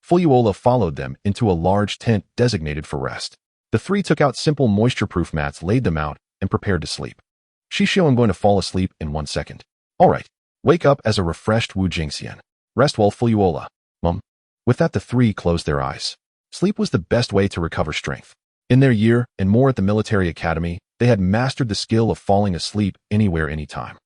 Fuyuola followed them into a large tent designated for rest. The 3 took out simple moisture-proof mats, laid them out, and prepared to sleep. Xixiu, I'm going to fall asleep in 1 second. All right. Wake up as a refreshed Wu Jingxian. Rest well, Fuyuola. With that, the 3 closed their eyes. Sleep was the best way to recover strength. In their year and more at the military academy, they had mastered the skill of falling asleep anywhere, anytime.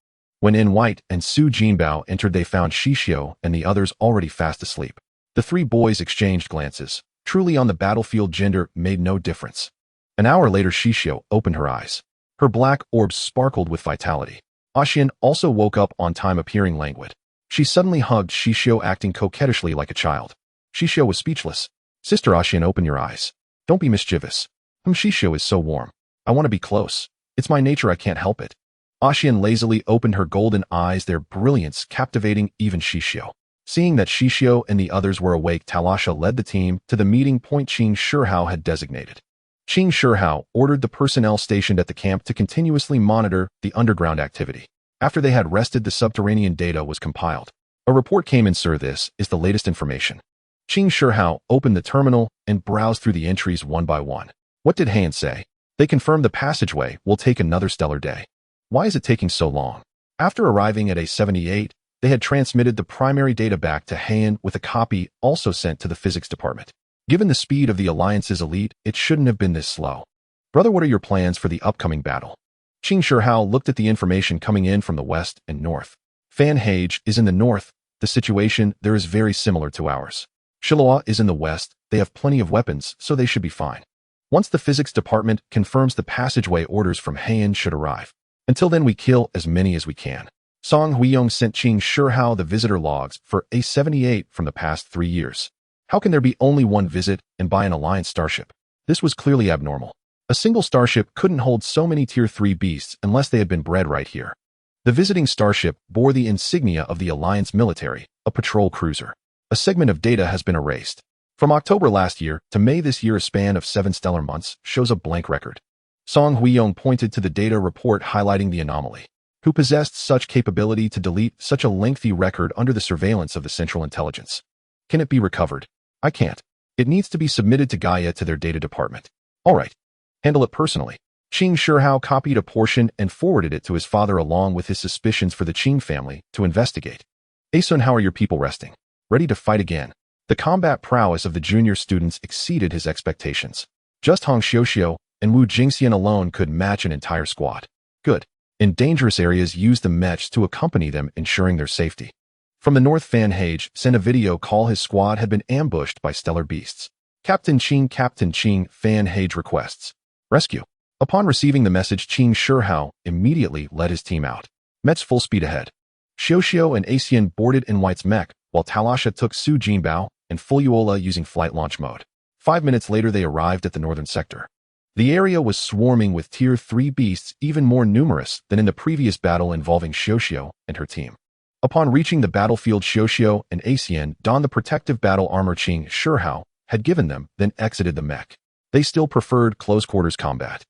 When In White and Su Jinbao entered, they found Xixiu and the others already fast asleep. The 3 boys exchanged glances. Truly, on the battlefield, gender made no difference. An hour later, Xixiu opened her eyes. Her black orbs sparkled with vitality. Xixian also woke up on time, appearing languid. She suddenly hugged Xixiu, acting coquettishly like a child. Xixiu was speechless. Sister Xixian, open your eyes. Don't be mischievous. Xixiu is so warm. I want to be close. It's my nature, I can't help it. Xixian lazily opened her golden eyes, their brilliance captivating even Xixiu. Seeing that Xixiu and the others were awake, Talasha led the team to the meeting point Qing Shihao had designated. Qing Shihao ordered the personnel stationed at the camp to continuously monitor the underground activity. After they had rested, the subterranean data was compiled. A report came in, sir. This is the latest information. Qing Shihao opened the terminal and browsed through the entries one by one. What did Han say? They confirmed the passageway will take another stellar day. Why is it taking so long? After arriving at A78, they had transmitted the primary data back to Han, with a copy also sent to the physics department. Given the speed of the Alliance's elite, it shouldn't have been this slow. Brother, what are your plans for the upcoming battle? Qing Shihao looked at the information coming in from the west and north. Fan Hage is in the north. The situation there is very similar to ours. Shiloah is in the west. They have plenty of weapons, so they should be fine. Once the physics department confirms the passageway, orders from Han should arrive. Until then, we kill as many as we can. Song Huiyong sent Qing Shihao the visitor logs for A78 from the past 3 years. How can there be only 1 visit and by an Alliance starship? This was clearly abnormal. A single starship couldn't hold so many Tier 3 beasts unless they had been bred right here. The visiting starship bore the insignia of the Alliance military, a patrol cruiser. A segment of data has been erased. From October last year to May this year, a span of 7 stellar months shows a blank record. Song Huiyong pointed to the data report, highlighting the anomaly. Who possessed such capability to delete such a lengthy record under the surveillance of the Central Intelligence? Can it be recovered? I can't. It needs to be submitted to Gaia, to their data department. All right. Handle it personally. Qing Shihao copied a portion and forwarded it to his father along with his suspicions for the Qing family to investigate. Asun, how are your people resting? Ready to fight again? The combat prowess of the junior students exceeded his expectations. Just Xixiu and Wu Jingxian alone could match an entire squad. Good. In dangerous areas, use the Mechs to accompany them, ensuring their safety. From the north, Fan Hage sent a video call his squad had been ambushed by stellar beasts. Captain Ching, Fan Hage requests rescue. Upon receiving the message, Qing Shihao immediately led his team out. Mechs full speed ahead. Xixiu and Asian boarded in White's mech, while Talasha took Su Jinbao and Fuliola using flight launch mode. 5 minutes later, they arrived at the northern sector. The area was swarming with Tier 3 beasts, even more numerous than in the previous battle involving Xixiu and her team. Upon reaching the battlefield, Xixiu and Asian donned the protective battle armor Qing Shihao had given them, then exited the mech. They still preferred close-quarters combat.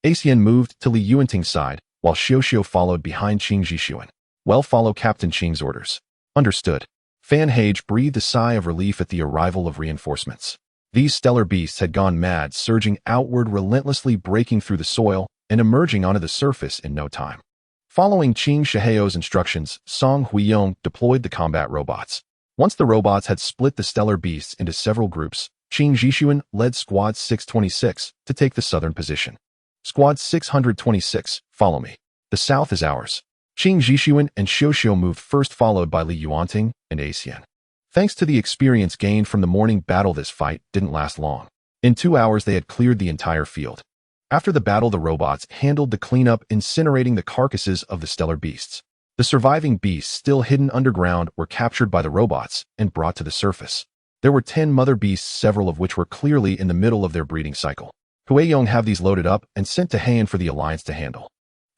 Asian moved to Li Yuanting's side, while Xixiu followed behind Qing Zhixuan. Well, follow Captain Qing's orders. Understood. Fan Hage breathed a sigh of relief at the arrival of reinforcements. These stellar beasts had gone mad, surging outward, relentlessly breaking through the soil and emerging onto the surface in no time. Following Qing Shihao's instructions, Song Huiyong deployed the combat robots. Once the robots had split the stellar beasts into several groups, Qing Zhixuan led Squad 626 to take the southern position. Squad 626, follow me. The south is ours. Qing Zhixuan and Xixiu moved first, followed by Li Yuanting and Asian. Thanks to the experience gained from the morning battle, this fight didn't last long. In 2 hours, they had cleared the entire field. After the battle, the robots handled the cleanup, incinerating the carcasses of the stellar beasts. The surviving beasts, still hidden underground, were captured by the robots and brought to the surface. There were 10 mother beasts, several of which were clearly in the middle of their breeding cycle. Huiyong have these loaded up and sent to Han for the Alliance to handle.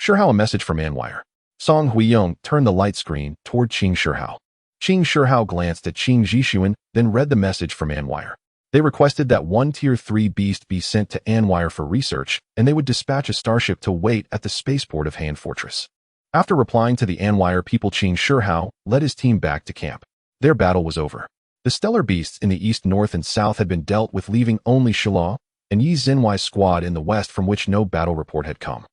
Shihao, a message from manhwa. Song Huiyong turned the light screen toward Qing Shihao. Qing Shihao glanced at Qing Zhixuan, then read the message from manhwa. They requested that one Tier 3 beast be sent to Anwire for research, and they would dispatch a starship to wait at the spaceport of Han Fortress. After replying to the Anwire people, Qing Shihao led his team back to camp. Their battle was over. The stellar beasts in the east, north, and south had been dealt with, leaving only Shilao and Yi Zinwai's squad in the west, from which no battle report had come.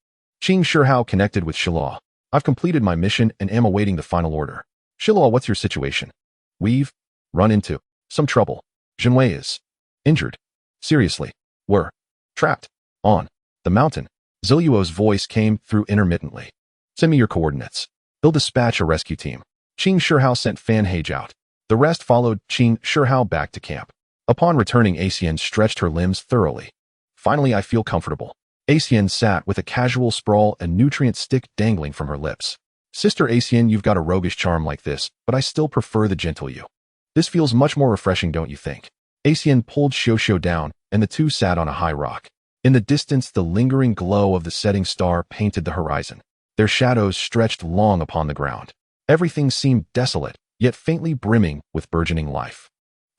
Qing Shihao connected with Shilao. I've completed my mission and am awaiting the final order. Shilao, what's your situation? We've run into some trouble. Jinwei is injured. Seriously. We're trapped on the mountain. Zilluo's voice came through intermittently. Send me your coordinates. They'll dispatch a rescue team. Qing Shihao sent Fan Hage out. The rest followed Qing Shihao back to camp. Upon returning, Asian stretched her limbs thoroughly. Finally, I feel comfortable. Asian sat with a casual sprawl, a nutrient stick dangling from her lips. Sister Asian, you've got a roguish charm like this, but I still prefer the gentle you. This feels much more refreshing, don't you think? Asian pulled Xixiu down, and the two sat on a high rock. In the distance, the lingering glow of the setting star painted the horizon. Their shadows stretched long upon the ground. Everything seemed desolate, yet faintly brimming with burgeoning life.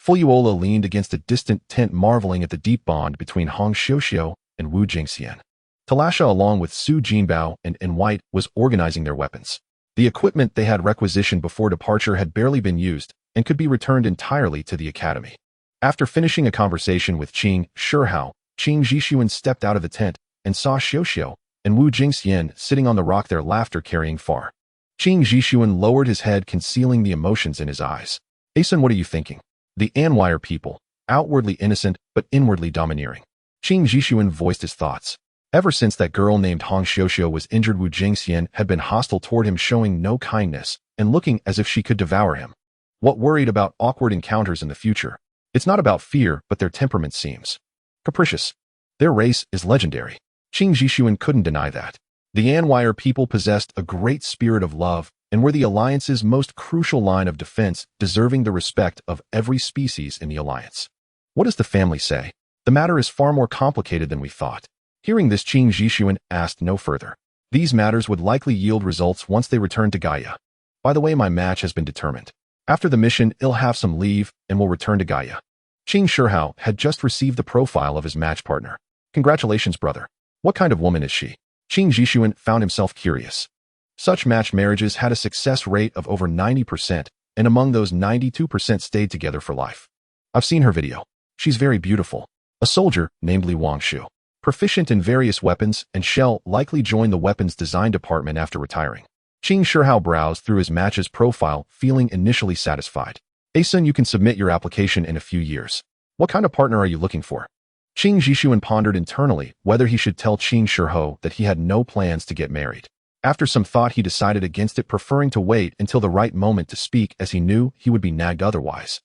Fuliola leaned against a distant tent, marveling at the deep bond between Xixiu and Wu Jingxian. Talasha, along with Su Jinbao and In White, was organizing their weapons. The equipment they had requisitioned before departure had barely been used and could be returned entirely to the academy. After finishing a conversation with Qing Shihao, Qing Zhixuan stepped out of the tent and saw Xixiu and Wu Jingxian sitting on the rock, their laughter carrying far. Qing Zhixuan lowered his head, concealing the emotions in his eyes. Asun, what are you thinking? The Anwire people, outwardly innocent but inwardly domineering. Qing Zhixuan voiced his thoughts. Ever since that girl named Xixiu was injured, Wu Jingxian had been hostile toward him, showing no kindness and looking as if she could devour him. What worried about awkward encounters in the future? It's not about fear, but their temperament seems capricious. Their race is legendary. Qing Zhixuan couldn't deny that. The Anwire people possessed a great spirit of love and were the Alliance's most crucial line of defense, deserving the respect of every species in the Alliance. What does the family say? The matter is far more complicated than we thought. Hearing this, Qing Zhixuan asked no further. These matters would likely yield results once they returned to Gaia. By the way, my match has been determined. After the mission, he'll have some leave and will return to Gaia. Qing Shihao had just received the profile of his match partner. Congratulations, brother. What kind of woman is she? Qing Zhixuan found himself curious. Such match marriages had a success rate of over 90%, and among those 92% stayed together for life. I've seen her video. She's very beautiful. A soldier named Li Wangshu, proficient in various weapons and shell, likely joined the weapons design department after retiring. Qing Shihao browsed through his match's profile, feeling initially satisfied. Asun, you can submit your application in a few years. What kind of partner are you looking for? Qing Xixiu pondered internally whether he should tell Qing Shihao that he had no plans to get married. After some thought, he decided against it, preferring to wait until the right moment to speak, as he knew he would be nagged otherwise.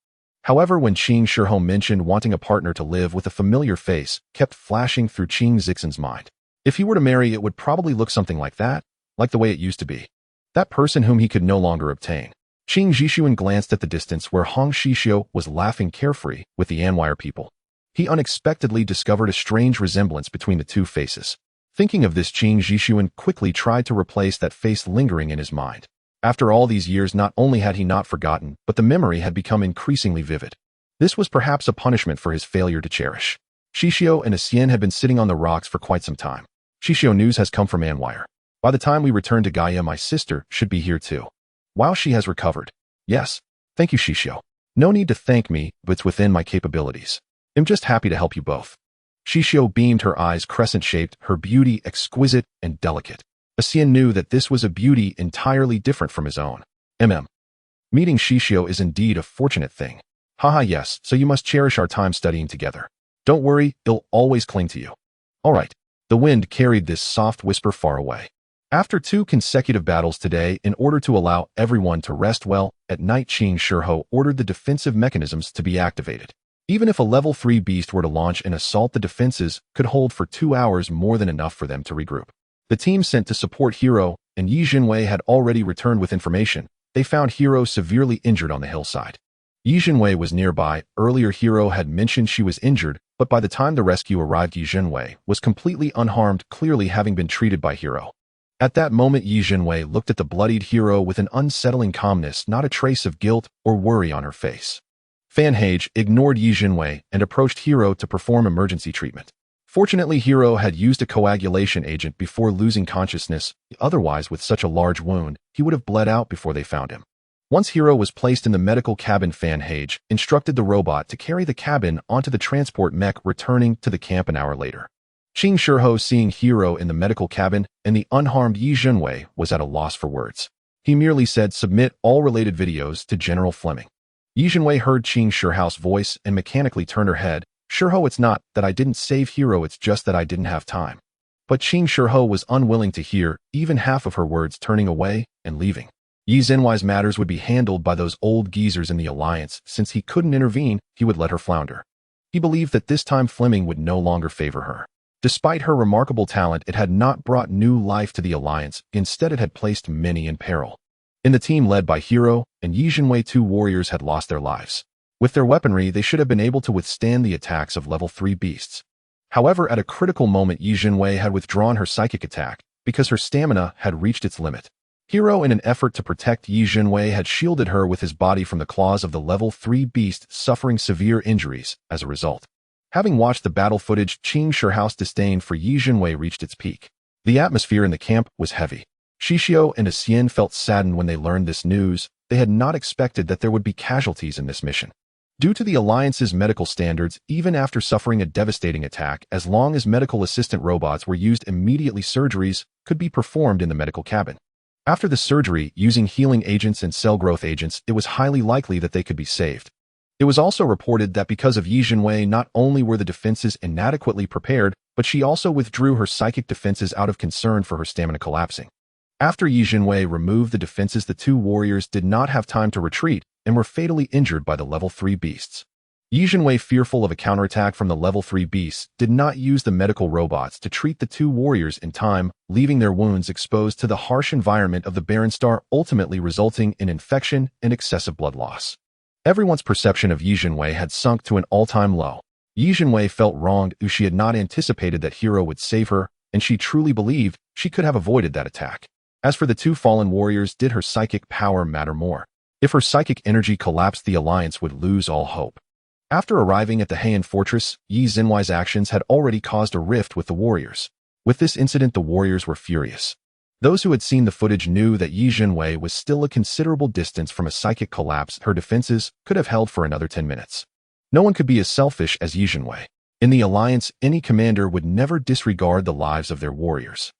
However, when Qing Shihao mentioned wanting a partner to live with, a familiar face kept flashing through Qing Zixin's mind. If he were to marry, it would probably look something like that, like the way it used to be. That person whom he could no longer obtain. Qing Xixiu glanced at the distance where Hong Xixiu was laughing carefree with the Anwire people. He unexpectedly discovered a strange resemblance between the two faces. Thinking of this, Qing Xixiu quickly tried to replace that face lingering in his mind. After all these years, not only had he not forgotten, but the memory had become increasingly vivid. This was perhaps a punishment for his failure to cherish. Xixiu and Xian had been sitting on the rocks for quite some time. Xixiu, news has come from Anwire. By the time we return to Gaia, my sister should be here too. While she has recovered. Yes. Thank you, Xixiu. No need to thank me, but it's within my capabilities. I'm just happy to help you both. Xixiu beamed, her eyes crescent-shaped, her beauty exquisite and delicate. Xian knew that this was a beauty entirely different from his own. Meeting Xixiu is indeed a fortunate thing. Haha, yes, so you must cherish our time studying together. Don't worry, I'll always cling to you. All right. The wind carried this soft whisper far away. After 2 consecutive battles today, in order to allow everyone to rest well, at night Qing Shihao ordered the defensive mechanisms to be activated. Even if a level 3 beast were to launch an assault, the defenses could hold for 2 hours, more than enough for them to regroup. The team sent to support Hero and Yi Jinwei had already returned with information. They found Hero severely injured on the hillside. Yi Jinwei was nearby. Earlier, Hero had mentioned she was injured, but by the time the rescue arrived, Yi Jinwei was completely unharmed, clearly having been treated by Hero. At that moment, Yi Jinwei looked at the bloodied Hero with an unsettling calmness, not a trace of guilt or worry on her face. Fan Hage ignored Yi Jinwei and approached Hero to perform emergency treatment. Fortunately, Hero had used a coagulation agent before losing consciousness. Otherwise, with such a large wound, he would have bled out before they found him. Once Hero was placed in the medical cabin, Fan Hage instructed the robot to carry the cabin onto the transport mech, returning to the camp an hour later. Qing Shihao, seeing Hero in the medical cabin and the unharmed Yi Jinwei, was at a loss for words. He merely said, "Submit all related videos to General Fleming." Yi Jinwei heard Qing Shihao's voice and mechanically turned her head. "Shihao, it's not that I didn't save Hero, it's just that I didn't have time." But Qing Shihao was unwilling to hear even half of her words, turning away and leaving. Yi Jinwei's matters would be handled by those old geezers in the Alliance. Since he couldn't intervene, he would let her flounder. He believed that this time Fleming would no longer favor her. Despite her remarkable talent, it had not brought new life to the Alliance. Instead, it had placed many in peril. In the team led by Hero and Yi Jinwei, 2 warriors had lost their lives. With their weaponry, they should have been able to withstand the attacks of level 3 beasts. However, at a critical moment, Yi Jinwei had withdrawn her psychic attack because her stamina had reached its limit. Hero, in an effort to protect Yi Jinwei, had shielded her with his body from the claws of the level 3 beast, suffering severe injuries as a result. Having watched the battle footage, Qing Shihao's disdain for Yi Jinwei reached its peak. The atmosphere in the camp was heavy. Xixiu and Xian felt saddened when they learned this news. They had not expected that there would be casualties in this mission. Due to the Alliance's medical standards, even after suffering a devastating attack, as long as medical assistant robots were used immediately, surgeries could be performed in the medical cabin. After the surgery, using healing agents and cell growth agents, it was highly likely that they could be saved. It was also reported that because of Yi Jinwei, not only were the defenses inadequately prepared, but she also withdrew her psychic defenses out of concern for her stamina collapsing. After Yi Jinwei removed the defenses, the 2 warriors did not have time to retreat and were fatally injured by the level 3 beasts. Yi Jinwei, fearful of a counterattack from the level 3 beasts, did not use the medical robots to treat the 2 warriors in time, leaving their wounds exposed to the harsh environment of the barren star, ultimately resulting in infection and excessive blood loss. Everyone's perception of Yi Jinwei had sunk to an all-time low. Yi Jinwei felt wronged. She had not anticipated that Hero would save her, and she truly believed she could have avoided that attack. As for the 2 fallen warriors, did her psychic power matter more? If her psychic energy collapsed, the Alliance would lose all hope. After arriving at the Heian Fortress, Yi Jinwei's actions had already caused a rift with the warriors. With this incident, the warriors were furious. Those who had seen the footage knew that Yi Jinwei was still a considerable distance from a psychic collapse. Her defenses could have held for another 10 minutes. No one could be as selfish as Yi Jinwei. In the Alliance, any commander would never disregard the lives of their warriors.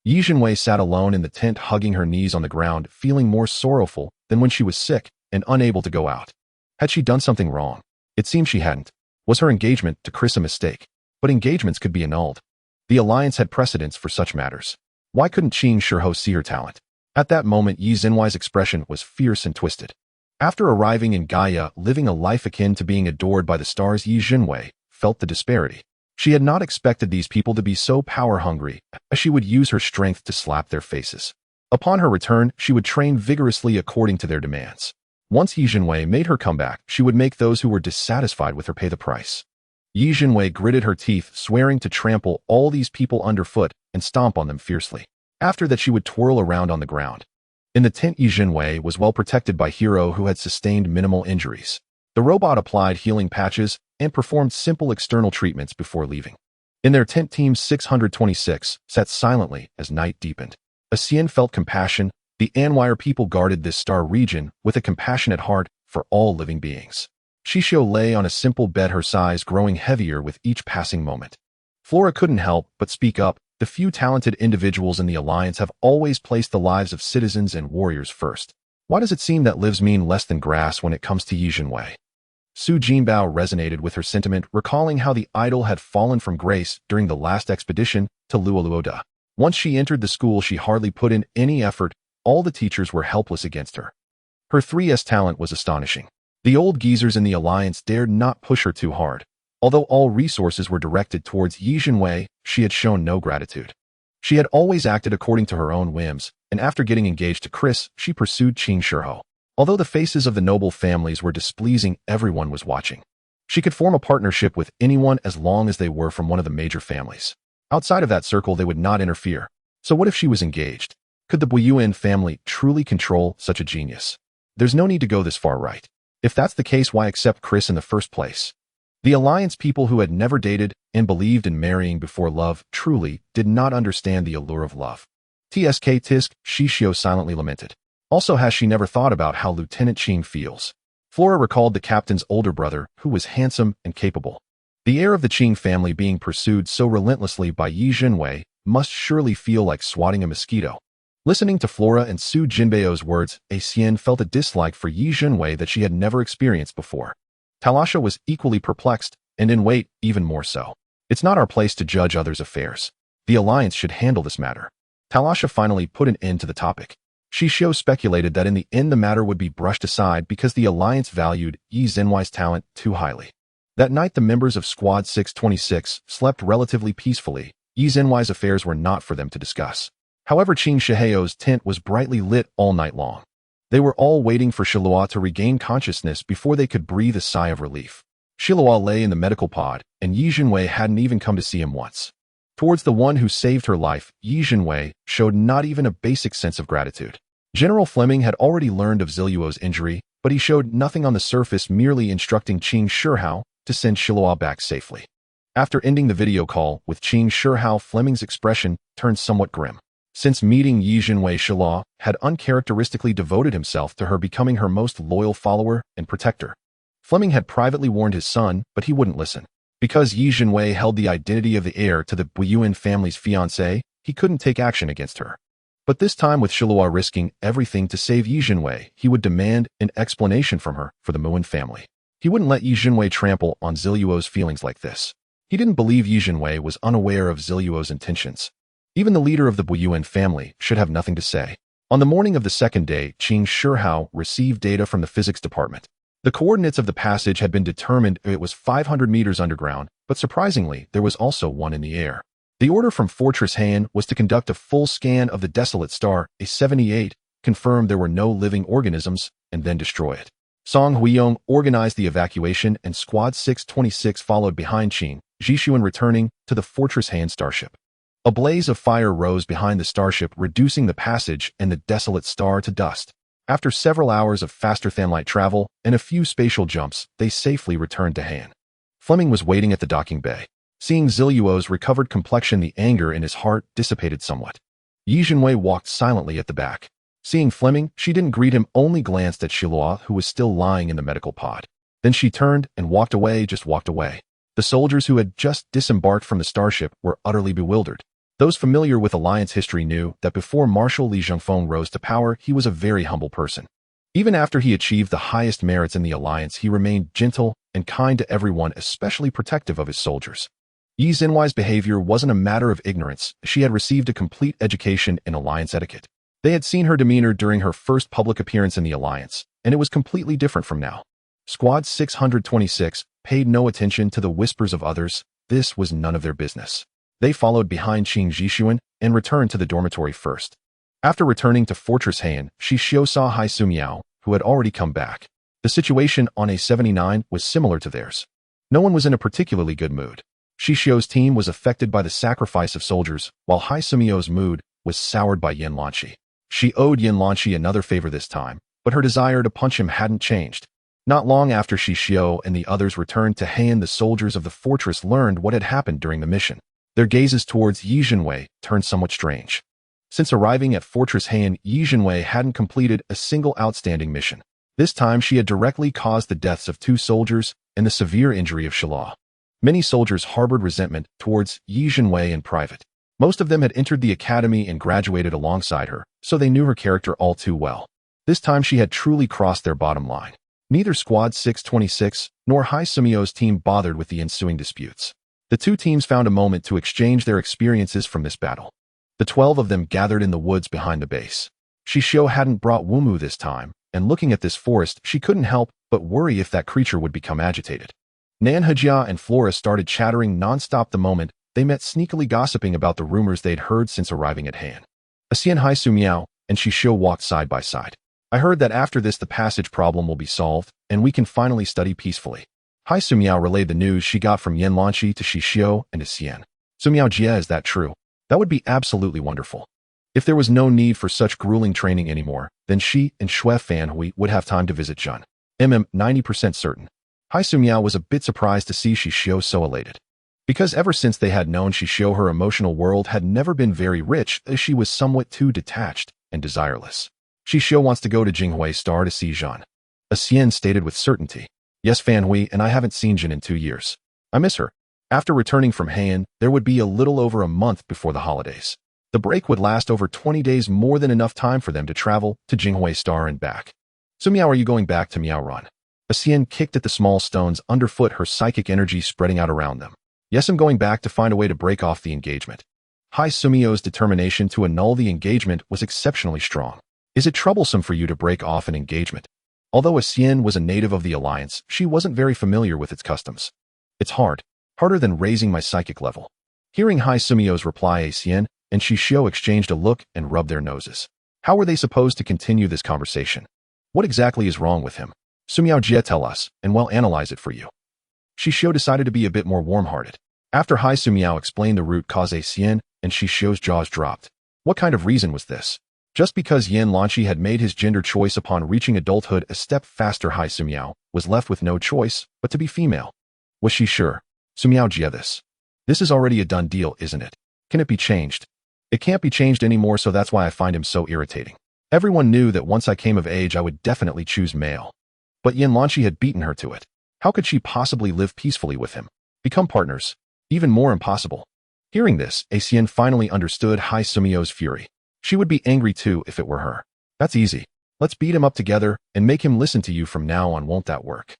Yi Jinwei sat alone in the tent, hugging her knees on the ground, feeling more sorrowful than when she was sick and unable to go out. Had she done something wrong? It seemed she hadn't. Was her engagement to Chris a mistake? But engagements could be annulled. The alliance had precedence for such matters. Why couldn't Qin Shiho see her talent? At that moment, Yi Jinwei's expression was fierce and twisted. After arriving in Gaia, living a life akin to being adored by the stars, Yi Jinwei felt the disparity. She had not expected these people to be so power-hungry, as she would use her strength to slap their faces. Upon her return, she would train vigorously according to their demands. Once Yi Jinwei made her comeback, she would make those who were dissatisfied with her pay the price. Yi Jinwei gritted her teeth, swearing to trample all these people underfoot and stomp on them fiercely. After that, she would twirl around on the ground. In the tent, Yi Jinwei was well protected by Hero, who had sustained minimal injuries. The robot applied healing patches and performed simple external treatments before leaving. In their tent, Team 626 sat silently as night deepened. Xixiu felt compassion. The Anwire people guarded this star region with a compassionate heart for all living beings. Xixiu lay on a simple bed, her sighs growing heavier with each passing moment. Flora couldn't help but speak up. The few talented individuals in the Alliance have always placed the lives of citizens and warriors first. Why does it seem that lives mean less than grass when it comes to Yi Jinwei? Su Jinbao resonated with her sentiment, recalling how the idol had fallen from grace during the last expedition to Luoluoda. Once she entered the school, she hardly put in any effort. All the teachers were helpless against her. Her 3S talent was astonishing. The old geezers in the Alliance dared not push her too hard. Although all resources were directed towards Yi Jinwei, she had shown no gratitude. She had always acted according to her own whims, and after getting engaged to Chris, she pursued Qin Shiho. Although the faces of the noble families were displeasing, everyone was watching. She could form a partnership with anyone as long as they were from one of the major families. Outside of that circle, they would not interfere. So what if she was engaged? Could the Buyuan family truly control such a genius? There's no need to go this far, right? If that's the case, why accept Chris in the first place? The Alliance people who had never dated and believed in marrying before love truly did not understand the allure of love. Tsk tisk, Xixiu silently lamented. Also, has she never thought about how Lieutenant Qin feels? Flora recalled the captain's older brother, who was handsome and capable. The heir of the Qin family being pursued so relentlessly by Yi Jinwei must surely feel like swatting a mosquito. Listening to Flora and Su Jinbao's words, Xixiu felt a dislike for Yi Jinwei that she had never experienced before. Talasha was equally perplexed, and in Wait, even more so. It's not our place to judge others' affairs. The Alliance should handle this matter. Talasha finally put an end to the topic. Xixiu speculated that in the end the matter would be brushed aside because the Alliance valued Yi Jinwei's talent too highly. That night, the members of Squad 626 slept relatively peacefully. Yi Jinwei's affairs were not for them to discuss. However, Qin Shiho's tent was brightly lit all night long. They were all waiting for Shilua to regain consciousness before they could breathe a sigh of relief. Shilua lay in the medical pod, and Yi Jinwei hadn't even come to see him once. Towards the one who saved her life, Yi Jinwei showed not even a basic sense of gratitude. General Fleming had already learned of Xixiu's injury, but he showed nothing on the surface, merely instructing Qin Shiho to send Shilua back safely. After ending the video call with Qin Shiho, Fleming's expression turned somewhat grim. Since meeting Yi Jinwei, Shilua had uncharacteristically devoted himself to her, becoming her most loyal follower and protector. Fleming had privately warned his son, but he wouldn't listen. Because Yi Jinwei held the identity of the heir to the Buyuan family's fiancée, he couldn't take action against her. But this time, with Shilua risking everything to save Yi Jinwei, he would demand an explanation from her for the Muin family. He wouldn't let Yi Jinwei trample on Xixiu's feelings like this. He didn't believe Yi Jinwei was unaware of Xixiu's intentions. Even the leader of the Buyuan family should have nothing to say. On the morning of the second day, Qin Shiho received data from the physics department. The coordinates of the passage had been determined. It was 500 meters underground, but surprisingly, there was also one in the air. The order from Fortress Han was to conduct a full scan of the desolate star, A78, confirm there were no living organisms, and then destroy it. Song Huiyong organized the evacuation, and Squad 626 followed behind Qin Xixiu, returning to the Fortress Han starship. A blaze of fire rose behind the starship, reducing the passage and the desolate star to dust. After several hours of faster-than-light travel and a few spatial jumps, they safely returned to Han. Fleming was waiting at the docking bay. Seeing Xixiu's recovered complexion, the anger in his heart dissipated somewhat. Yi Jinwei walked silently at the back. Seeing Fleming, she didn't greet him, only glanced at Shilua, who was still lying in the medical pod. Then she turned and walked away, just walked away. The soldiers who had just disembarked from the starship were utterly bewildered. Those familiar with Alliance history knew that before Marshal Li Zhengfeng rose to power, he was a very humble person. Even after he achieved the highest merits in the Alliance, he remained gentle and kind to everyone, especially protective of his soldiers. Yi Xinhuai's behavior wasn't a matter of ignorance. She had received a complete education in Alliance etiquette. They had seen her demeanor during her first public appearance in the Alliance, and it was completely different from now. Squad 626 paid no attention to the whispers of others. This was none of their business. They followed behind Qing Xixiu and returned to the dormitory first. After returning to Fortress Heian, Xixiu saw Xixiu Miao, who had already come back. The situation on A79 was similar to theirs. No one was in a particularly good mood. Xixiu's team was affected by the sacrifice of soldiers, while Xixiu Miao's mood was soured by Yin Lanqi. She owed Yin Lanqi another favor this time, but her desire to punch him hadn't changed. Not long after Xixiu and the others returned to Heian, the soldiers of the fortress learned what had happened during the mission. Their gazes towards Yi Xinhui turned somewhat strange. Since arriving at Fortress Heian, Yi Xinhui hadn't completed a single outstanding mission. This time she had directly caused the deaths of 2 soldiers and the severe injury of Shala. Many soldiers harbored resentment towards Yi Xinhui in private. Most of them had entered the academy and graduated alongside her, so they knew her character all too well. This time she had truly crossed their bottom line. Neither Squad 626 nor Xixiu Miao's team bothered with the ensuing disputes. The 2 teams found a moment to exchange their experiences from this battle. The 12 of them gathered in the woods behind the base. Xixiu hadn't brought Wumu this time, and looking at this forest, she couldn't help but worry if that creature would become agitated. Nanhejia and Flora started chattering non-stop the moment they met, sneakily gossiping about the rumors they'd heard since arriving at Han. Asian Xixiu Miao and Xixiu walked side by side. I heard that after this the passage problem will be solved, and we can finally study peacefully. Xixiu Miao relayed the news she got from Yin Lanqi to Xixiu and to Xian. So Miao Jie, is that true? That would be absolutely wonderful. If there was no need for such grueling training anymore, then she and Xue Fanhui would have time to visit Zhen. 90% certain. Xixiu Miao was a bit surprised to see Xixiu so elated. Because ever since they had known Xixiu, her emotional world had never been very rich, as she was somewhat too detached and desireless. Xixiu wants to go to Jinghui Star to see Zhen. Xian stated with certainty. Yes, Fanhui, and I haven't seen Zhen in 2 years. I miss her. After returning from Heian, there would be a little over a month before the holidays. The break would last over 20 days, more than enough time for them to travel to Jinghui Star and back. So Miao, are you going back to Miaoran? Xian kicked at the small stones underfoot, her psychic energy spreading out around them. Yes, I'm going back to find a way to break off the engagement. Xixiu Miao's determination to annul the engagement was exceptionally strong. Is it troublesome for you to break off an engagement? Although Xian was a native of the Alliance, she wasn't very familiar with its customs. It's hard. Harder than raising my psychic level. Hearing Xixiu Miao's reply, Xian and Xixiu exchanged a look and rubbed their noses. How were they supposed to continue this conversation? What exactly is wrong with him? Miao Jie, tell us, and we'll analyze it for you. Xixiu decided to be a bit more warm-hearted. After Xixiu Miao explained the root cause, Xian and Xixiu's jaws dropped. What kind of reason was this? Just because Yin Lanqi had made his gender choice upon reaching adulthood a step faster, Xixiu Miao was left with no choice but to be female. Was she sure? Miao Jie, this is already a done deal, isn't it? Can it be changed? It can't be changed anymore, so that's why I find him so irritating. Everyone knew that once I came of age I would definitely choose male. But Yin Lanqi had beaten her to it. How could she possibly live peacefully with him? Become partners? Even more impossible. Hearing this, Xian finally understood Xixiu Miao's fury. She would be angry too if it were her. That's easy. Let's beat him up together and make him listen to you from now on. Won't that work?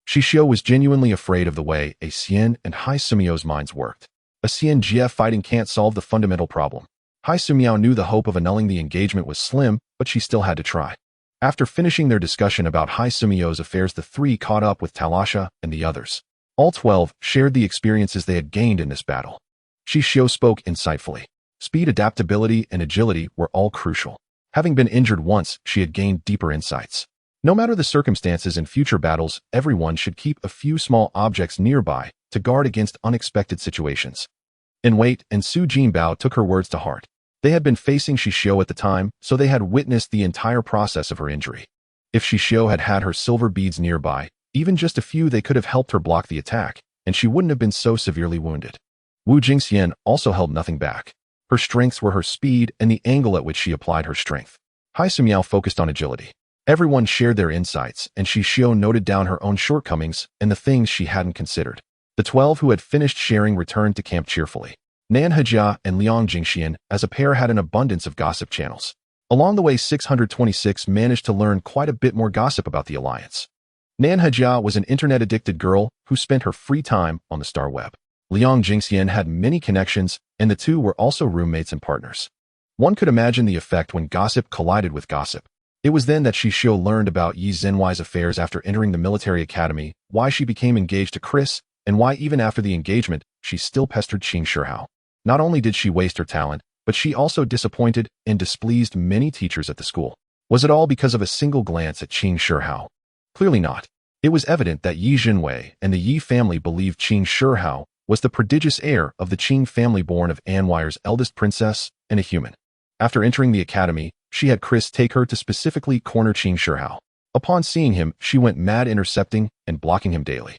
Xixiu was genuinely afraid of the way Xian and Xixiu Miao's minds worked. Xian Jie fighting can't solve the fundamental problem. Xixiu Miao knew the hope of annulling the engagement was slim, but she still had to try. After finishing their discussion about Xixiu Miao's affairs, the 3 caught up with Talasha and the others. All 12 shared the experiences they had gained in this battle. Xixiu spoke insightfully. Speed, adaptability, and agility were all crucial. Having been injured once, she had gained deeper insights. No matter the circumstances in future battles, everyone should keep a few small objects nearby to guard against unexpected situations. In Wait and Su Jinbao took her words to heart. They had been facing Xixiu at the time, so they had witnessed the entire process of her injury. If Xixiu had had her silver beads nearby, even just a few, they could have helped her block the attack, and she wouldn't have been so severely wounded. Wu Jingxian also held nothing back. Her strengths were her speed and the angle at which she applied her strength. Xixiu Miao focused on agility. Everyone shared their insights, and Xixiu noted down her own shortcomings and the things she hadn't considered. The 12 who had finished sharing returned to camp cheerfully. Manhwa and Liang Jingxian as a pair had an abundance of gossip channels. Along the way, 626 managed to learn quite a bit more gossip about the alliance. Manhwa was an internet-addicted girl who spent her free time on the star web. Liang Jingxian had many connections, and the two were also roommates and partners. One could imagine the effect when gossip collided with gossip. It was then that Xixiu learned about Yi Zhenwai's affairs after entering the military academy, why she became engaged to Chris, and why even after the engagement, she still pestered Qing Shihao. Not only did she waste her talent, but she also disappointed and displeased many teachers at the school. Was it all because of a single glance at Qing Shihao? Clearly not. It was evident that Yi Zhenwei and the Yi family believed Qing Shihao was the prodigious heir of the Qing family born of Anwire's eldest princess and a human. After entering the academy, she had Chris take her to specifically corner Qing Shihao. Upon seeing him, she went mad, intercepting and blocking him daily.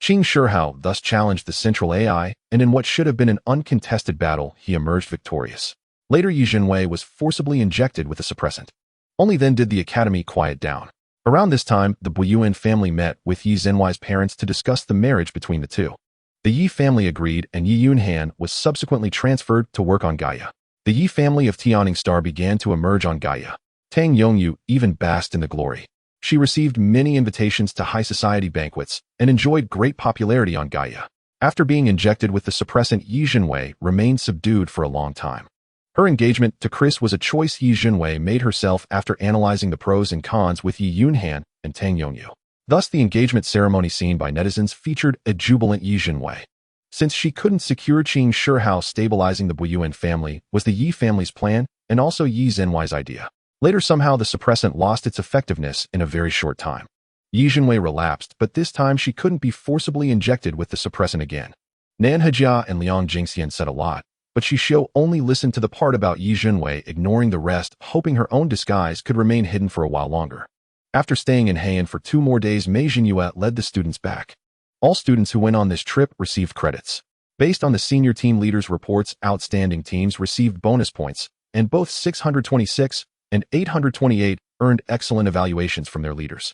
Qing Shihao thus challenged the central AI, and in what should have been an uncontested battle, he emerged victorious. Later, Yi Zhenwei was forcibly injected with a suppressant. Only then did the academy quiet down. Around this time, the Buyuan family met with Yi Zhenwai's parents to discuss the marriage between the two. The Yi family agreed, and Yi Yunhan was subsequently transferred to work on Gaia. The Yi family of Tianning Star began to emerge on Gaia. Tang Yongyu even basked in the glory. She received many invitations to high society banquets and enjoyed great popularity on Gaia. After being injected with the suppressant, Yi Zhenwei remained subdued for a long time. Her engagement to Chris was a choice Yi Zhenwei made herself after analyzing the pros and cons with Yi Yunhan and Tang Yongyu. Thus, the engagement ceremony seen by netizens featured a jubilant Yi Zhenwei. Since she couldn't secure Qing Shihao, stabilizing the Buyuan family was the Yi family's plan and also Yi Zhenwei's idea. Later, somehow the suppressant lost its effectiveness in a very short time. Yi Zhenwei relapsed, but this time she couldn't be forcibly injected with the suppressant again. Manhwa and Liang Jingxian said a lot, but Xixiu only listened to the part about Yi Zhenwei, ignoring the rest, hoping her own disguise could remain hidden for a while longer. After staying in Heian for 2 more days, Mei Jinyue led the students back. All students who went on this trip received credits. Based on the senior team leader's reports, outstanding teams received bonus points, and both 626 and 828 earned excellent evaluations from their leaders.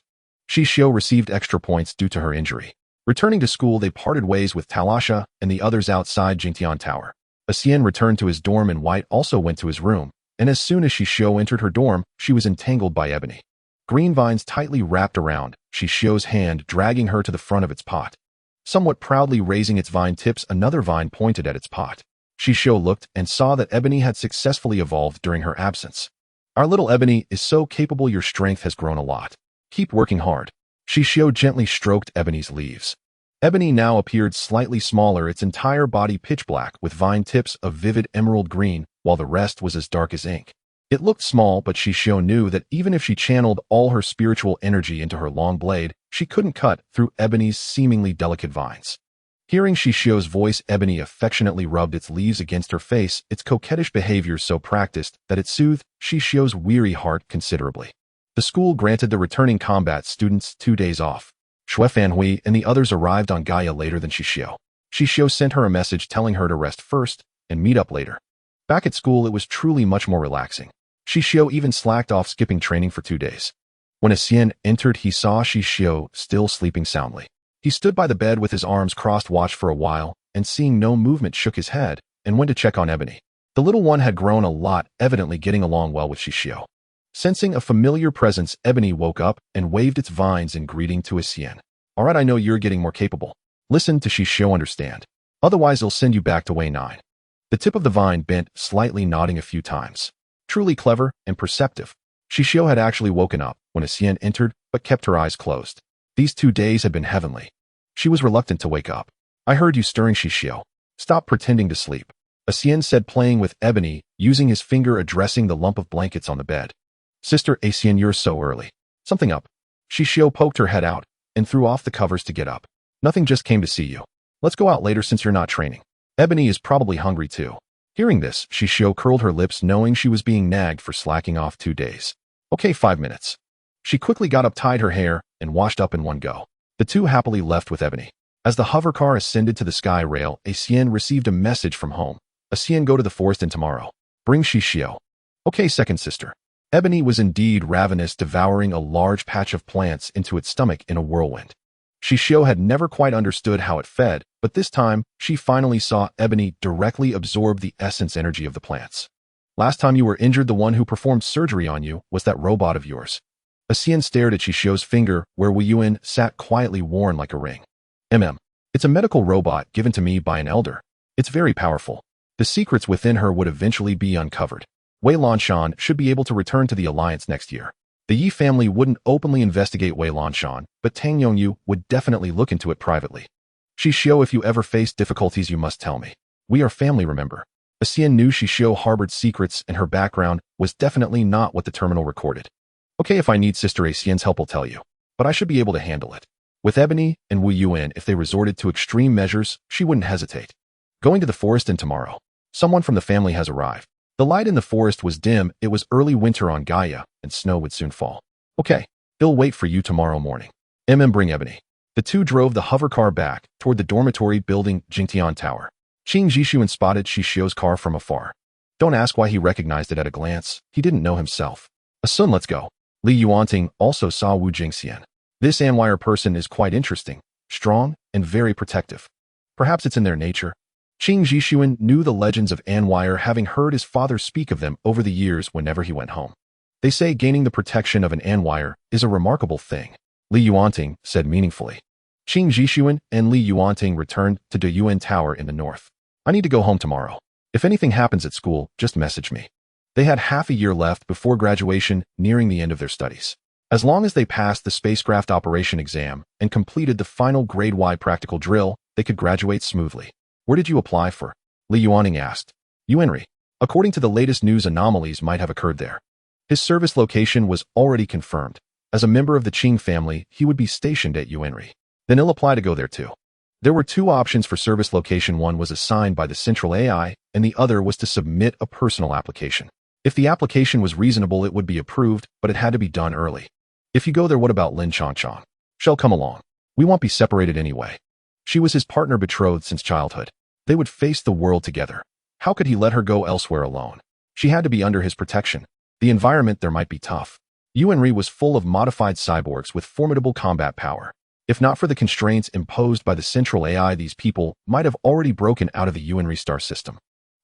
Xixiu received extra points due to her injury. Returning to school, they parted ways with Talasha and the others outside Jingtian Tower. Xian returned to his dorm, and White also went to his room, and as soon as Xixiu entered her dorm, she was entangled by ebony. Green vines tightly wrapped around Xixiu's hand, dragging her to the front of its pot. Somewhat proudly raising its vine tips, another vine pointed at its pot. Xixiu looked and saw that ebony had successfully evolved during her absence. Our little ebony is so capable, your strength has grown a lot. Keep working hard. Xixiu gently stroked ebony's leaves. Ebony now appeared slightly smaller, its entire body pitch black with vine tips of vivid emerald green, while the rest was as dark as ink. It looked small, but Xixiu knew that even if she channeled all her spiritual energy into her long blade, she couldn't cut through ebony's seemingly delicate vines. Hearing Xixiu's voice, ebony affectionately rubbed its leaves against her face, its coquettish behavior so practiced that it soothed Xixiu's weary heart considerably. The school granted the returning combat students 2 days off. Xue Fanhui and the others arrived on Gaia later than Xixiu. Xixiu sent her a message telling her to rest first and meet up later. Back at school, it was truly much more relaxing. Xixiu even slacked off skipping training for 2 days. When Xian entered, he saw Xixiu still sleeping soundly. He stood by the bed with his arms crossed, watched for a while, and seeing no movement, shook his head and went to check on Ebony. The little one had grown a lot, evidently getting along well with Xixiu. Sensing a familiar presence, Ebony woke up and waved its vines in greeting to Xian. All right, I know you're getting more capable. Listen to Xixiu, understand. Otherwise, I'll send you back to Way 9. The tip of the vine bent, slightly nodding a few times. Truly clever and perceptive. Xixiu had actually woken up when Xian entered, but kept her eyes closed. These 2 days had been heavenly. She was reluctant to wake up. I heard you stirring, Xixiu. Stop pretending to sleep. Xian said, playing with Ebony, using his finger addressing the lump of blankets on the bed. Sister Xian, you're so early. Something up. Xixiu poked her head out and threw off the covers to get up. Nothing, just came to see you. Let's go out later since you're not training. Ebony is probably hungry too. Hearing this, Xixiu curled her lips, knowing she was being nagged for slacking off 2 days. Okay, 5 minutes. She quickly got up, tied her hair, and washed up in one go. The two happily left with Ebony. As the hover car ascended to the sky rail, Xian received a message from home. Xian, go to the forest and tomorrow. Bring Xixiu. Okay, second sister. Ebony was indeed ravenous, devouring a large patch of plants into its stomach in a whirlwind. Xixiu had never quite understood how it fed, But this time, she finally saw Ebony directly absorb the essence energy of the plants. Last time you were injured, the one who performed surgery on you was that robot of yours. Xixiu stared at Xixiu's finger, where Wu Yuan sat quietly worn like a ring. It's a medical robot given to me by an elder. It's very powerful. The secrets within her would eventually be uncovered. Wei Lanshan should be able to return to the Alliance next year. The Yi family wouldn't openly investigate Wei Lanshan, but Tang Yongyu would definitely look into it privately. Xixiu, if you ever face difficulties, you must tell me. We are family, remember? Xixiu knew Xixiu harbored secrets, and her background was definitely not what the terminal recorded. Okay, if I need Sister Xixiu's help, I'll tell you. But I should be able to handle it. With Ebony and Wu Yuan, if they resorted to extreme measures, she wouldn't hesitate. Going to the forest, and tomorrow. Someone from the family has arrived. The light in the forest was dim, it was early winter on Gaia, and snow would soon fall. Okay, they'll wait for you tomorrow morning. Bring Ebony. The two drove the hover car back toward the dormitory building Jingtian Tower. Xixiu spotted Xixiu's car from afar. Don't ask why he recognized it at a glance, he didn't know himself. Asun, let's go. Li Yuanting also saw Wu Jingxian. This Anwire person is quite interesting, strong, and very protective. Perhaps it's in their nature. Xixiu knew the legends of Anwire, having heard his father speak of them over the years whenever he went home. They say gaining the protection of an Anwire is a remarkable thing, Li Yuanting said meaningfully. Xixiu and Li Yuanting returned to De Yuan Tower in the north. I need to go home tomorrow. If anything happens at school, just message me. They had half a year left before graduation, nearing the end of their studies. As long as they passed the spacecraft operation exam and completed the final grade Y practical drill, they could graduate smoothly. Where did you apply for? Li Yuanting asked. Yuanri. According to the latest news, anomalies might have occurred there. His service location was already confirmed. As a member of the Qing family, he would be stationed at Yuanri. Then he'll apply to go there too. There were two options for service location. One was assigned by the central AI, and the other was to submit a personal application. If the application was reasonable, it would be approved, but it had to be done early. If you go there, what about Lin Changchang? She'll come along. We won't be separated anyway. She was his partner betrothed since childhood. They would face the world together. How could he let her go elsewhere alone? She had to be under his protection. The environment there might be tough. Yuanri was full of modified cyborgs with formidable combat power. If not for the constraints imposed by the central AI, these people might have already broken out of the Yuanri star system.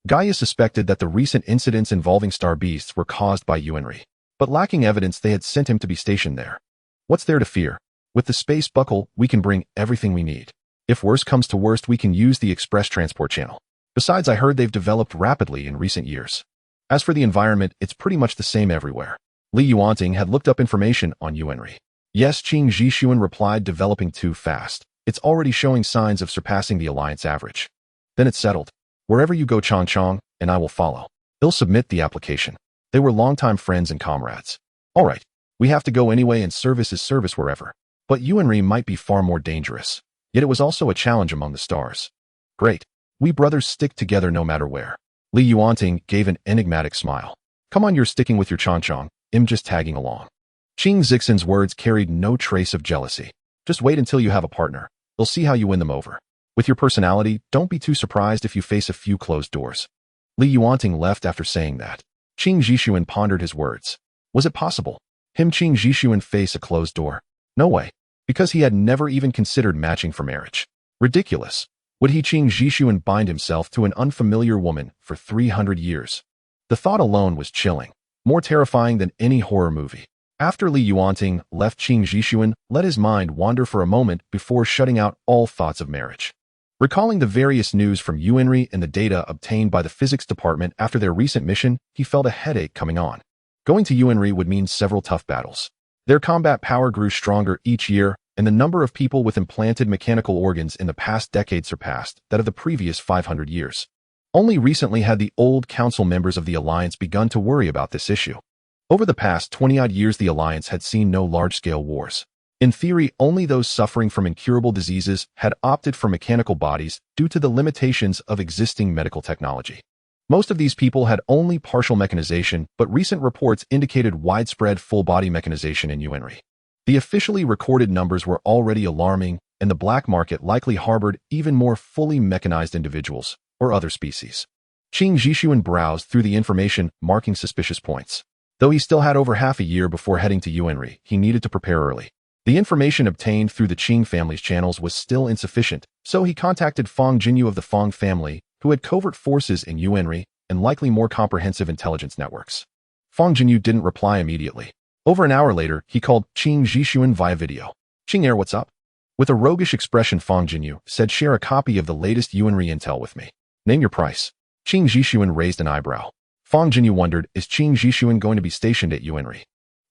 Gaia suspected that the recent incidents involving star beasts were caused by Yuanri. But lacking evidence, they had sent him to be stationed there. What's there to fear? With the space buckle, we can bring everything we need. If worst comes to worst, we can use the express transport channel. Besides, I heard they've developed rapidly in recent years. As for the environment, it's pretty much the same everywhere. Li Yuanting had looked up information on Yuanri. Yes, Xixiu replied, developing too fast. It's already showing signs of surpassing the Alliance average. Then it's settled. Wherever you go, Changchang, and I will follow. He'll submit the application. They were longtime friends and comrades. All right, we have to go anyway, and service is service wherever. But Yuanri might be far more dangerous. Yet it was also a challenge among the stars. Great. We brothers stick together no matter where. Li Yuanting gave an enigmatic smile. Come on, you're sticking with your Changchang. I'm just tagging along. Xixiu's words carried no trace of jealousy. Just wait until you have a partner. They'll see how you win them over. With your personality, don't be too surprised if you face a few closed doors. Li Yuanting left after saying that. Xixiu pondered his words. Was it possible? Xixiu face a closed door? No way. Because he had never even considered matching for marriage. Ridiculous. Would he Xixiu bind himself to an unfamiliar woman for 300 years? The thought alone was chilling. More terrifying than any horror movie. After Li Yuanting left, Xixiu let his mind wander for a moment before shutting out all thoughts of marriage. Recalling the various news from Yuanri and the data obtained by the physics department after their recent mission, he felt a headache coming on. Going to Yuanri would mean several tough battles. Their combat power grew stronger each year, and the number of people with implanted mechanical organs in the past decade surpassed that of the previous 500 years. Only recently had the old council members of the Alliance begun to worry about this issue. Over the past 20-odd years, the Alliance had seen no large-scale wars. In theory, only those suffering from incurable diseases had opted for mechanical bodies due to the limitations of existing medical technology. Most of these people had only partial mechanization, but recent reports indicated widespread full-body mechanization in Yuanri. The officially recorded numbers were already alarming, and the black market likely harbored even more fully mechanized individuals or other species. Xixiu browsed through the information, marking suspicious points. Though he still had over half a year before heading to Yuanri, he needed to prepare early. The information obtained through the Qing family's channels was still insufficient, So he contacted Fong Jinyu of the Fong family, who had covert forces in Yuanri and likely more comprehensive intelligence networks. Fong Jinyu didn't reply immediately. Over an hour later, he called Qing Xixiu via video. Qing what's up? With a roguish expression, Fong Jinyu said, share a copy of the latest Yuanri intel with me. Name your price. Qing Xixiu raised an eyebrow. Fong Jinyu wondered, is Qing Xixiu going to be stationed at Yuanri?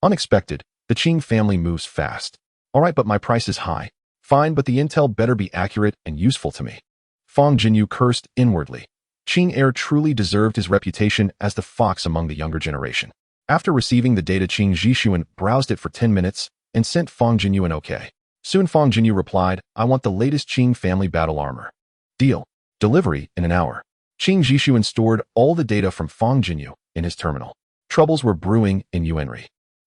Unexpected, the Qing family moves fast. Alright, but my price is high. Fine, but the intel better be accurate and useful to me. Fong Jinyu cursed inwardly. Qing truly deserved his reputation as the fox among the younger generation. After receiving the data, Qing Xixiu browsed it for 10 minutes and sent Fong Jinyu an okay. Soon Fong Jinyu replied, I want the latest Qing family battle armor. Deal. Delivery in an hour. Qing Xixiu stored all the data from Fong Jinyu in his terminal. Troubles were brewing in Yuanri.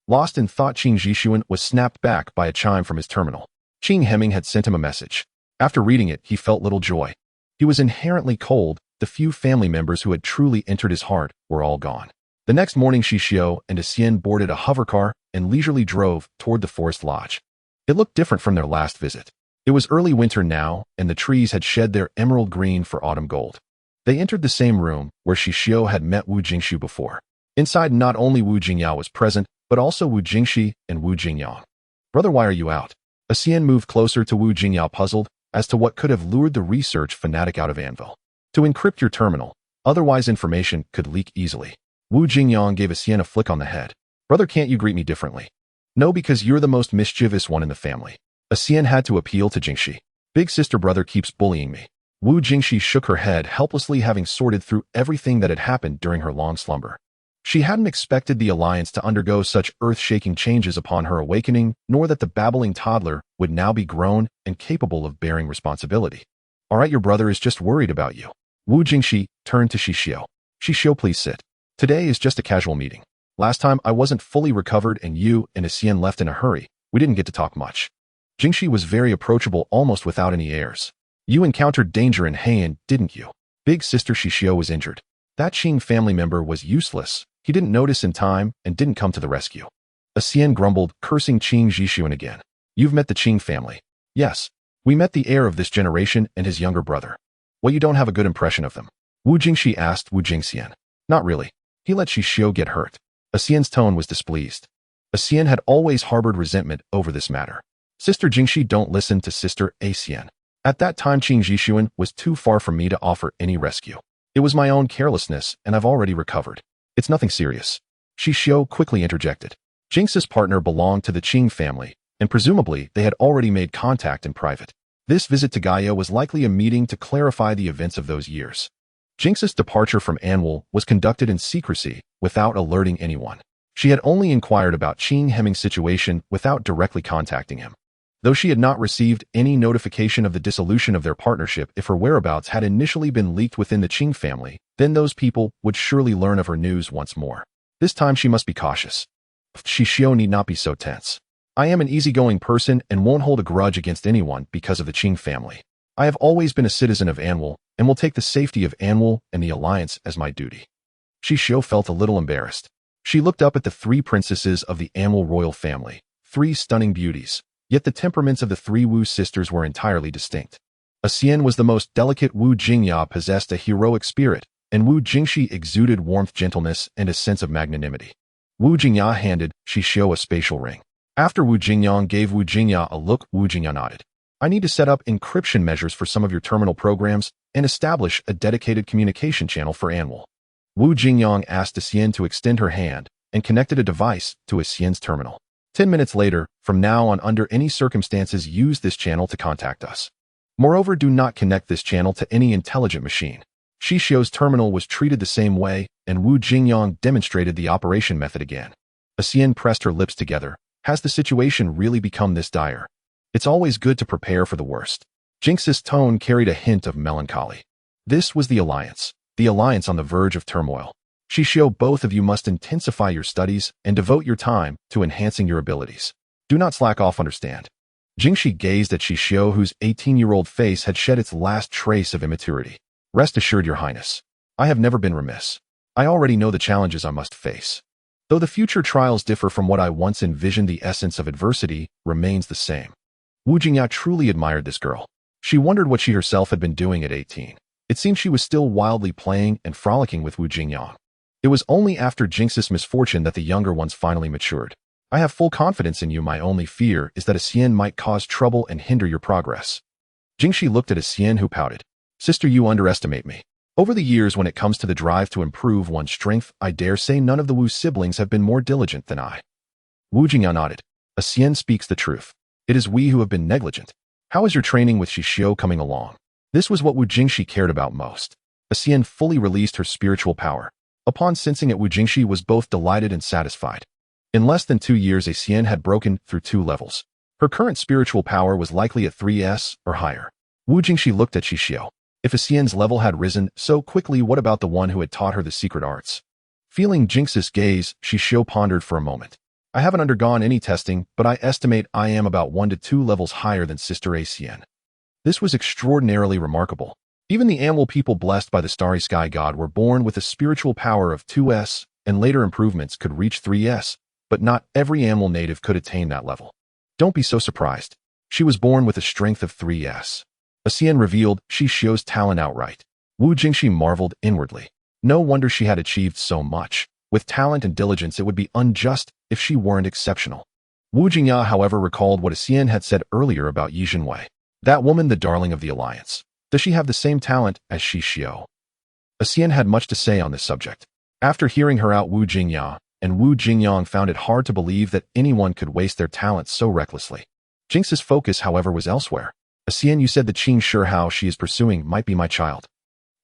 Lost in thought, Qing Xixiu was snapped back by a chime from his terminal. Qing Hemming had sent him a message. After reading it, he felt little joy. He was inherently cold. The few family members who had truly entered his heart were all gone. The next morning, Xixiu and Xian boarded a hovercar and leisurely drove toward the forest lodge. It looked different from their last visit. It was early winter now, and the trees had shed their emerald green for autumn gold. They entered the same room where Xixiu had met Wu Jingxi before. Inside, not only Wu Jingyao was present, but also Wu Jingxi and Wu Jingyang. Brother, why are you out? Xian moved closer to Wu Jingyao, puzzled as to what could have lured the research fanatic out of Anvil. To encrypt your terminal, otherwise information could leak easily. Wu Jingyang gave Xian a flick on the head. Brother, can't you greet me differently? No, because you're the most mischievous one in the family. Xian had to appeal to Jingxi. Big sister brother keeps bullying me. Wu Jingxi shook her head helplessly, having sorted through everything that had happened during her long slumber. She hadn't expected the alliance to undergo such earth-shaking changes upon her awakening, nor that the babbling toddler would now be grown and capable of bearing responsibility. All right, your brother is just worried about you. Wu Jingxi turned to Xixiu. Xixiu, please sit. Today is just a casual meeting. Last time I wasn't fully recovered and you and Xian left in a hurry. We didn't get to talk much. Jingxi was very approachable, almost without any airs. You encountered danger in Heian, didn't you? Big sister Xixiu was injured. That Qing family member was useless. He didn't notice in time and didn't come to the rescue. Xian grumbled, cursing Qing Xixiu again. You've met the Qing family. Yes. We met the heir of this generation and his younger brother. Well, you don't have a good impression of them. Wu Jingxi asked Wu Jingxian. Not really. He let Xixiu get hurt. Xian's tone was displeased. Xian had always harbored resentment over this matter. Sister Jingxi, don't listen to Sister Xian. At that time, Qing Xixiu was too far from me to offer any rescue. It was my own carelessness, and I've already recovered. It's nothing serious. Xixiu quickly interjected. Jinx's partner belonged to the Qing family, and presumably they had already made contact in private. This visit to Gaia was likely a meeting to clarify the events of those years. Jinx's departure from Anwil was conducted in secrecy, without alerting anyone. She had only inquired about Qing Hemming's situation without directly contacting him. Though she had not received any notification of the dissolution of their partnership, if her whereabouts had initially been leaked within the Qing family, then those people would surely learn of her news once more. This time she must be cautious. Xixiu need not be so tense. I am an easygoing person and won't hold a grudge against anyone because of the Qing family. I have always been a citizen of Anwil and will take the safety of Anwil and the alliance as my duty. Xixiu felt a little embarrassed. She looked up at the three princesses of the Anwil royal family, three stunning beauties, yet the temperaments of the three Wu sisters were entirely distinct. Xian was the most delicate. Wu Jingya possessed a heroic spirit, and Wu Jingxi exuded warmth, gentleness, and a sense of magnanimity. Wu Jingya handed Xixiu a spatial ring. After Wu Jingyang gave Wu Jingya a look, Wu Jingya nodded. I need to set up encryption measures for some of your terminal programs and establish a dedicated communication channel for Anwil. Wu Jingyang asked Xian to extend her hand and connected a device to Xian's terminal. 10 minutes later, from now on, under any circumstances, use this channel to contact us. Moreover, do not connect this channel to any intelligent machine. Xixiu's terminal was treated the same way, and Wu Jingyang demonstrated the operation method again. Xian pressed her lips together. Has the situation really become this dire? It's always good to prepare for the worst. Jinx's tone carried a hint of melancholy. This was the alliance on the verge of turmoil. Xixiu, both of you must intensify your studies and devote your time to enhancing your abilities. Do not slack off, understand? Jingxi gazed at Xixiu, whose 18-year-old face had shed its last trace of immaturity. Rest assured, your highness. I have never been remiss. I already know the challenges I must face. Though the future trials differ from what I once envisioned, the essence of adversity remains the same. Wu Jingya truly admired this girl. She wondered what she herself had been doing at 18. It seemed she was still wildly playing and frolicking with Wu Jingyang. It was only after Jinx's misfortune that the younger ones finally matured. I have full confidence in you. My only fear is that a Xian might cause trouble and hinder your progress. Jingxi looked at a Xian who pouted. Sister, you underestimate me. Over the years, when it comes to the drive to improve one's strength, I dare say none of the Wu siblings have been more diligent than I. Wu Jingyang nodded. A Xian speaks the truth. It is we who have been negligent. How is your training with Xixiu coming along? This was what Wu Jingxi cared about most. A Xian fully released her spiritual power. Upon sensing it, Wu Jingxi was both delighted and satisfied. In less than 2 years, a Xian had broken through 2 levels. Her current spiritual power was likely at 3S or higher. Wu Jingxi looked at Xixiu. If a Xian's level had risen so quickly, what about the one who had taught her the secret arts? Feeling Jinx's gaze, Xixiu pondered for a moment. I haven't undergone any testing, but I estimate I am about 1 to 2 levels higher than Sister A Xian. This was extraordinarily remarkable. Even the animal people blessed by the starry sky god were born with a spiritual power of 2S, and later improvements could reach 3S, but not every animal native could attain that level. Don't be so surprised. She was born with a strength of 3S. A Xian revealed Xixiu's talent outright. Wu Jingxi marveled inwardly. No wonder she had achieved so much. With talent and diligence, it would be unjust if she weren't exceptional. Wu Jingya, however, recalled what a Xian had said earlier about Yi Jinwei. That woman, the darling of the alliance. Does she have the same talent as Xixiu? A Xian had much to say on this subject. After hearing her out, Wu Jingya and Wu Jingyang found it hard to believe that anyone could waste their talents so recklessly. Jinx's focus, however, was elsewhere. A Xian, you said the Qing Shihao she is pursuing might be my child.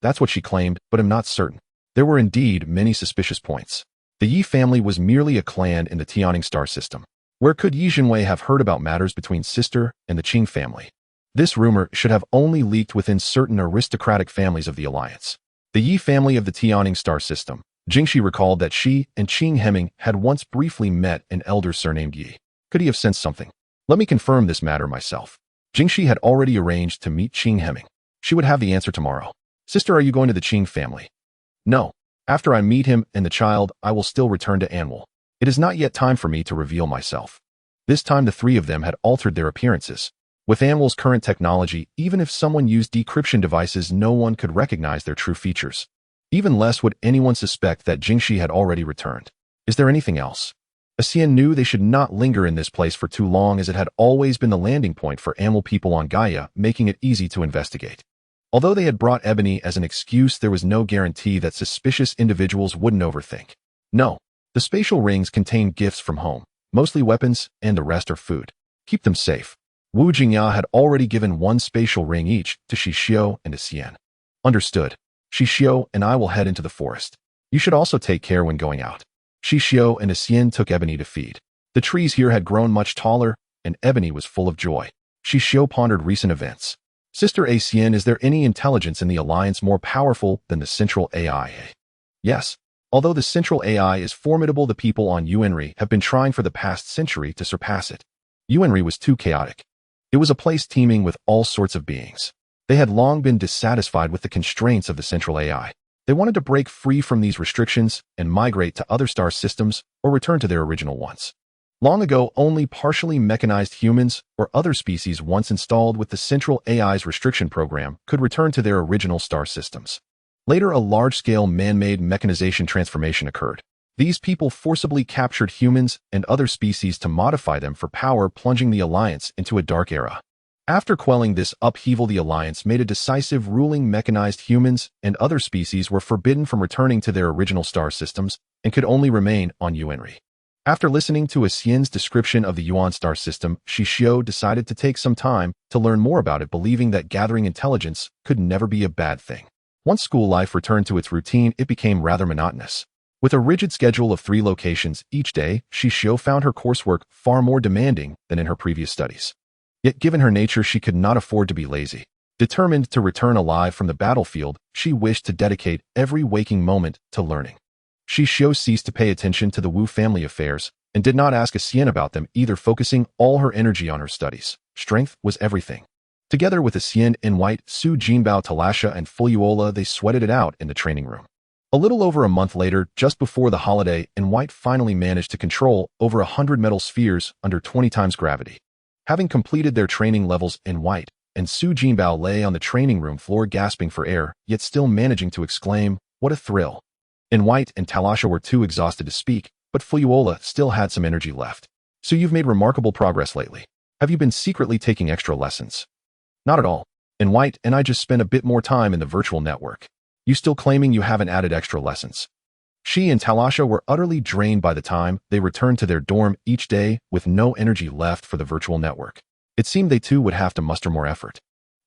That's what she claimed, but I'm not certain. There were indeed many suspicious points. The Yi family was merely a clan in the Tianning star system. Where could Yi Jinwei have heard about matters between sister and the Qing family? This rumor should have only leaked within certain aristocratic families of the alliance. The Yi family of the Tianning star system. Jingxi recalled that she and Qing Hemming had once briefly met an elder surnamed Yi. Could he have sensed something? Let me confirm this matter myself. Jingxi had already arranged to meet Qing Hemming. She would have the answer tomorrow. Sister, are you going to the Qing family? No. After I meet him and the child, I will still return to Anwell. It is not yet time for me to reveal myself. This time the 3 of them had altered their appearances. With Anwell's current technology, even if someone used decryption devices, no one could recognize their true features. Even less would anyone suspect that Jingxi had already returned. Is there anything else? A Xian knew they should not linger in this place for too long, as it had always been the landing point for animal people on Gaia, making it easy to investigate. Although they had brought Ebony as an excuse, there was no guarantee that suspicious individuals wouldn't overthink. No, the spatial rings contain gifts from home, mostly weapons, and the rest are food. Keep them safe. Wu Jingya had already given 1 spatial ring each to Xixiu and a Xian. Understood. Xixiu and I will head into the forest. You should also take care when going out. Xixiu and a Xian took Ebony to feed. The trees here had grown much taller, and Ebony was full of joy. Xixiu pondered recent events. Sister A Xian, is there any intelligence in the alliance more powerful than the central AI? Yes. Although the central AI is formidable, the people on Yuanri have been trying for the past century to surpass it. Yuanri was too chaotic. It was a place teeming with all sorts of beings. They had long been dissatisfied with the constraints of the central AI. They wanted to break free from these restrictions and migrate to other star systems or return to their original ones. Long ago, only partially mechanized humans or other species once installed with the central AI's restriction program could return to their original star systems. Later, a large-scale man-made mechanization transformation occurred. These people forcibly captured humans and other species to modify them for power, plunging the Alliance into a dark era. After quelling this upheaval, the Alliance made a decisive ruling. Mechanized humans and other species were forbidden from returning to their original star systems and could only remain on Yuanri. After listening to a Xian's description of the Yuan star system, Xixiu decided to take some time to learn more about it, believing that gathering intelligence could never be a bad thing. Once school life returned to its routine, it became rather monotonous. With a rigid schedule of 3 locations each day, Xixiu found her coursework far more demanding than in her previous studies. Yet given her nature, she could not afford to be lazy. Determined to return alive from the battlefield, she wished to dedicate every waking moment to learning. Xixiu ceased to pay attention to the Wu family affairs and did not ask a Xian about them either, focusing all her energy on her studies. Strength was everything. Together with a Xian in white, Su Jinbao, Talasha, and Fulyola, they sweated it out in the training room. A little over a month later, just before the holiday, In White finally managed to control over 100 metal spheres under 20 times gravity. Having completed their training levels, In White and Su Jinbao lay on the training room floor gasping for air, yet still managing to exclaim, "What a thrill!" In White and Talasha were too exhausted to speak, but Fuyuola still had some energy left. "So you've made remarkable progress lately. Have you been secretly taking extra lessons?" "Not at all. In White and I just spent a bit more time in the virtual network." "You still claiming you haven't added extra lessons?" She and Talasha were utterly drained by the time they returned to their dorm each day with no energy left for the virtual network. It seemed they too would have to muster more effort.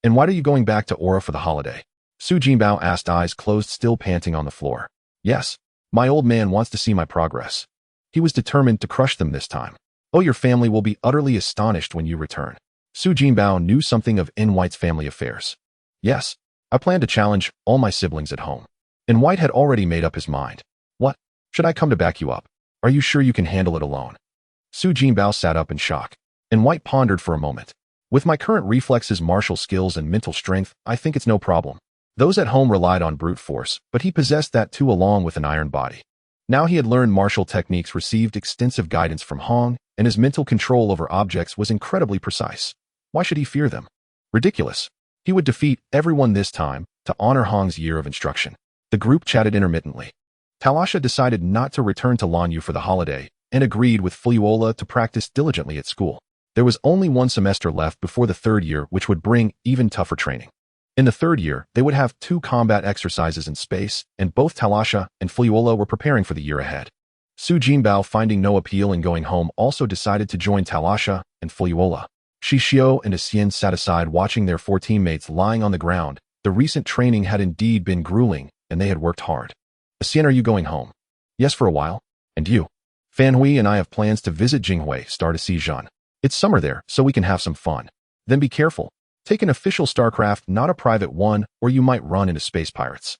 "And why are you going back to Aura for the holiday?" Su Jinbao asked, eyes closed, still panting on the floor. "Yes. My old man wants to see my progress. He was determined to crush them this time." "Oh, your family will be utterly astonished when you return." Su Jinbao knew something of In White's family affairs. "Yes. I plan to challenge all my siblings at home." In White had already made up his mind. "What? Should I come to back you up? Are you sure you can handle it alone?" Su Jinbao sat up in shock. In White pondered for a moment. "With my current reflexes, martial skills, and mental strength, I think it's no problem." Those at home relied on brute force, but he possessed that too along with an iron body. Now he had learned martial techniques, received extensive guidance from Hong, and his mental control over objects was incredibly precise. Why should he fear them? Ridiculous. He would defeat everyone this time to honor Hong's year of instruction. The group chatted intermittently. Talasha decided not to return to Lanyu for the holiday and agreed with Fuyuola to practice diligently at school. There was only one semester left before the third year, which would bring even tougher training. In the third year, they would have 2 combat exercises in space, and both Talasha and Fuyuola were preparing for the year ahead. Su Jinbao, finding no appeal in going home, also decided to join Talasha and Fuyuola. Xixiu and Xian sat aside watching their 4 teammates lying on the ground. The recent training had indeed been grueling, and they had worked hard. "Xian, are you going home?" "Yes, for a while." "And you?" "Fanhui and I have plans to visit Jinghui Star to see Zhan. It's summer there, so we can have some fun." "Then be careful. Take an official starcraft, not a private one, or you might run into space pirates."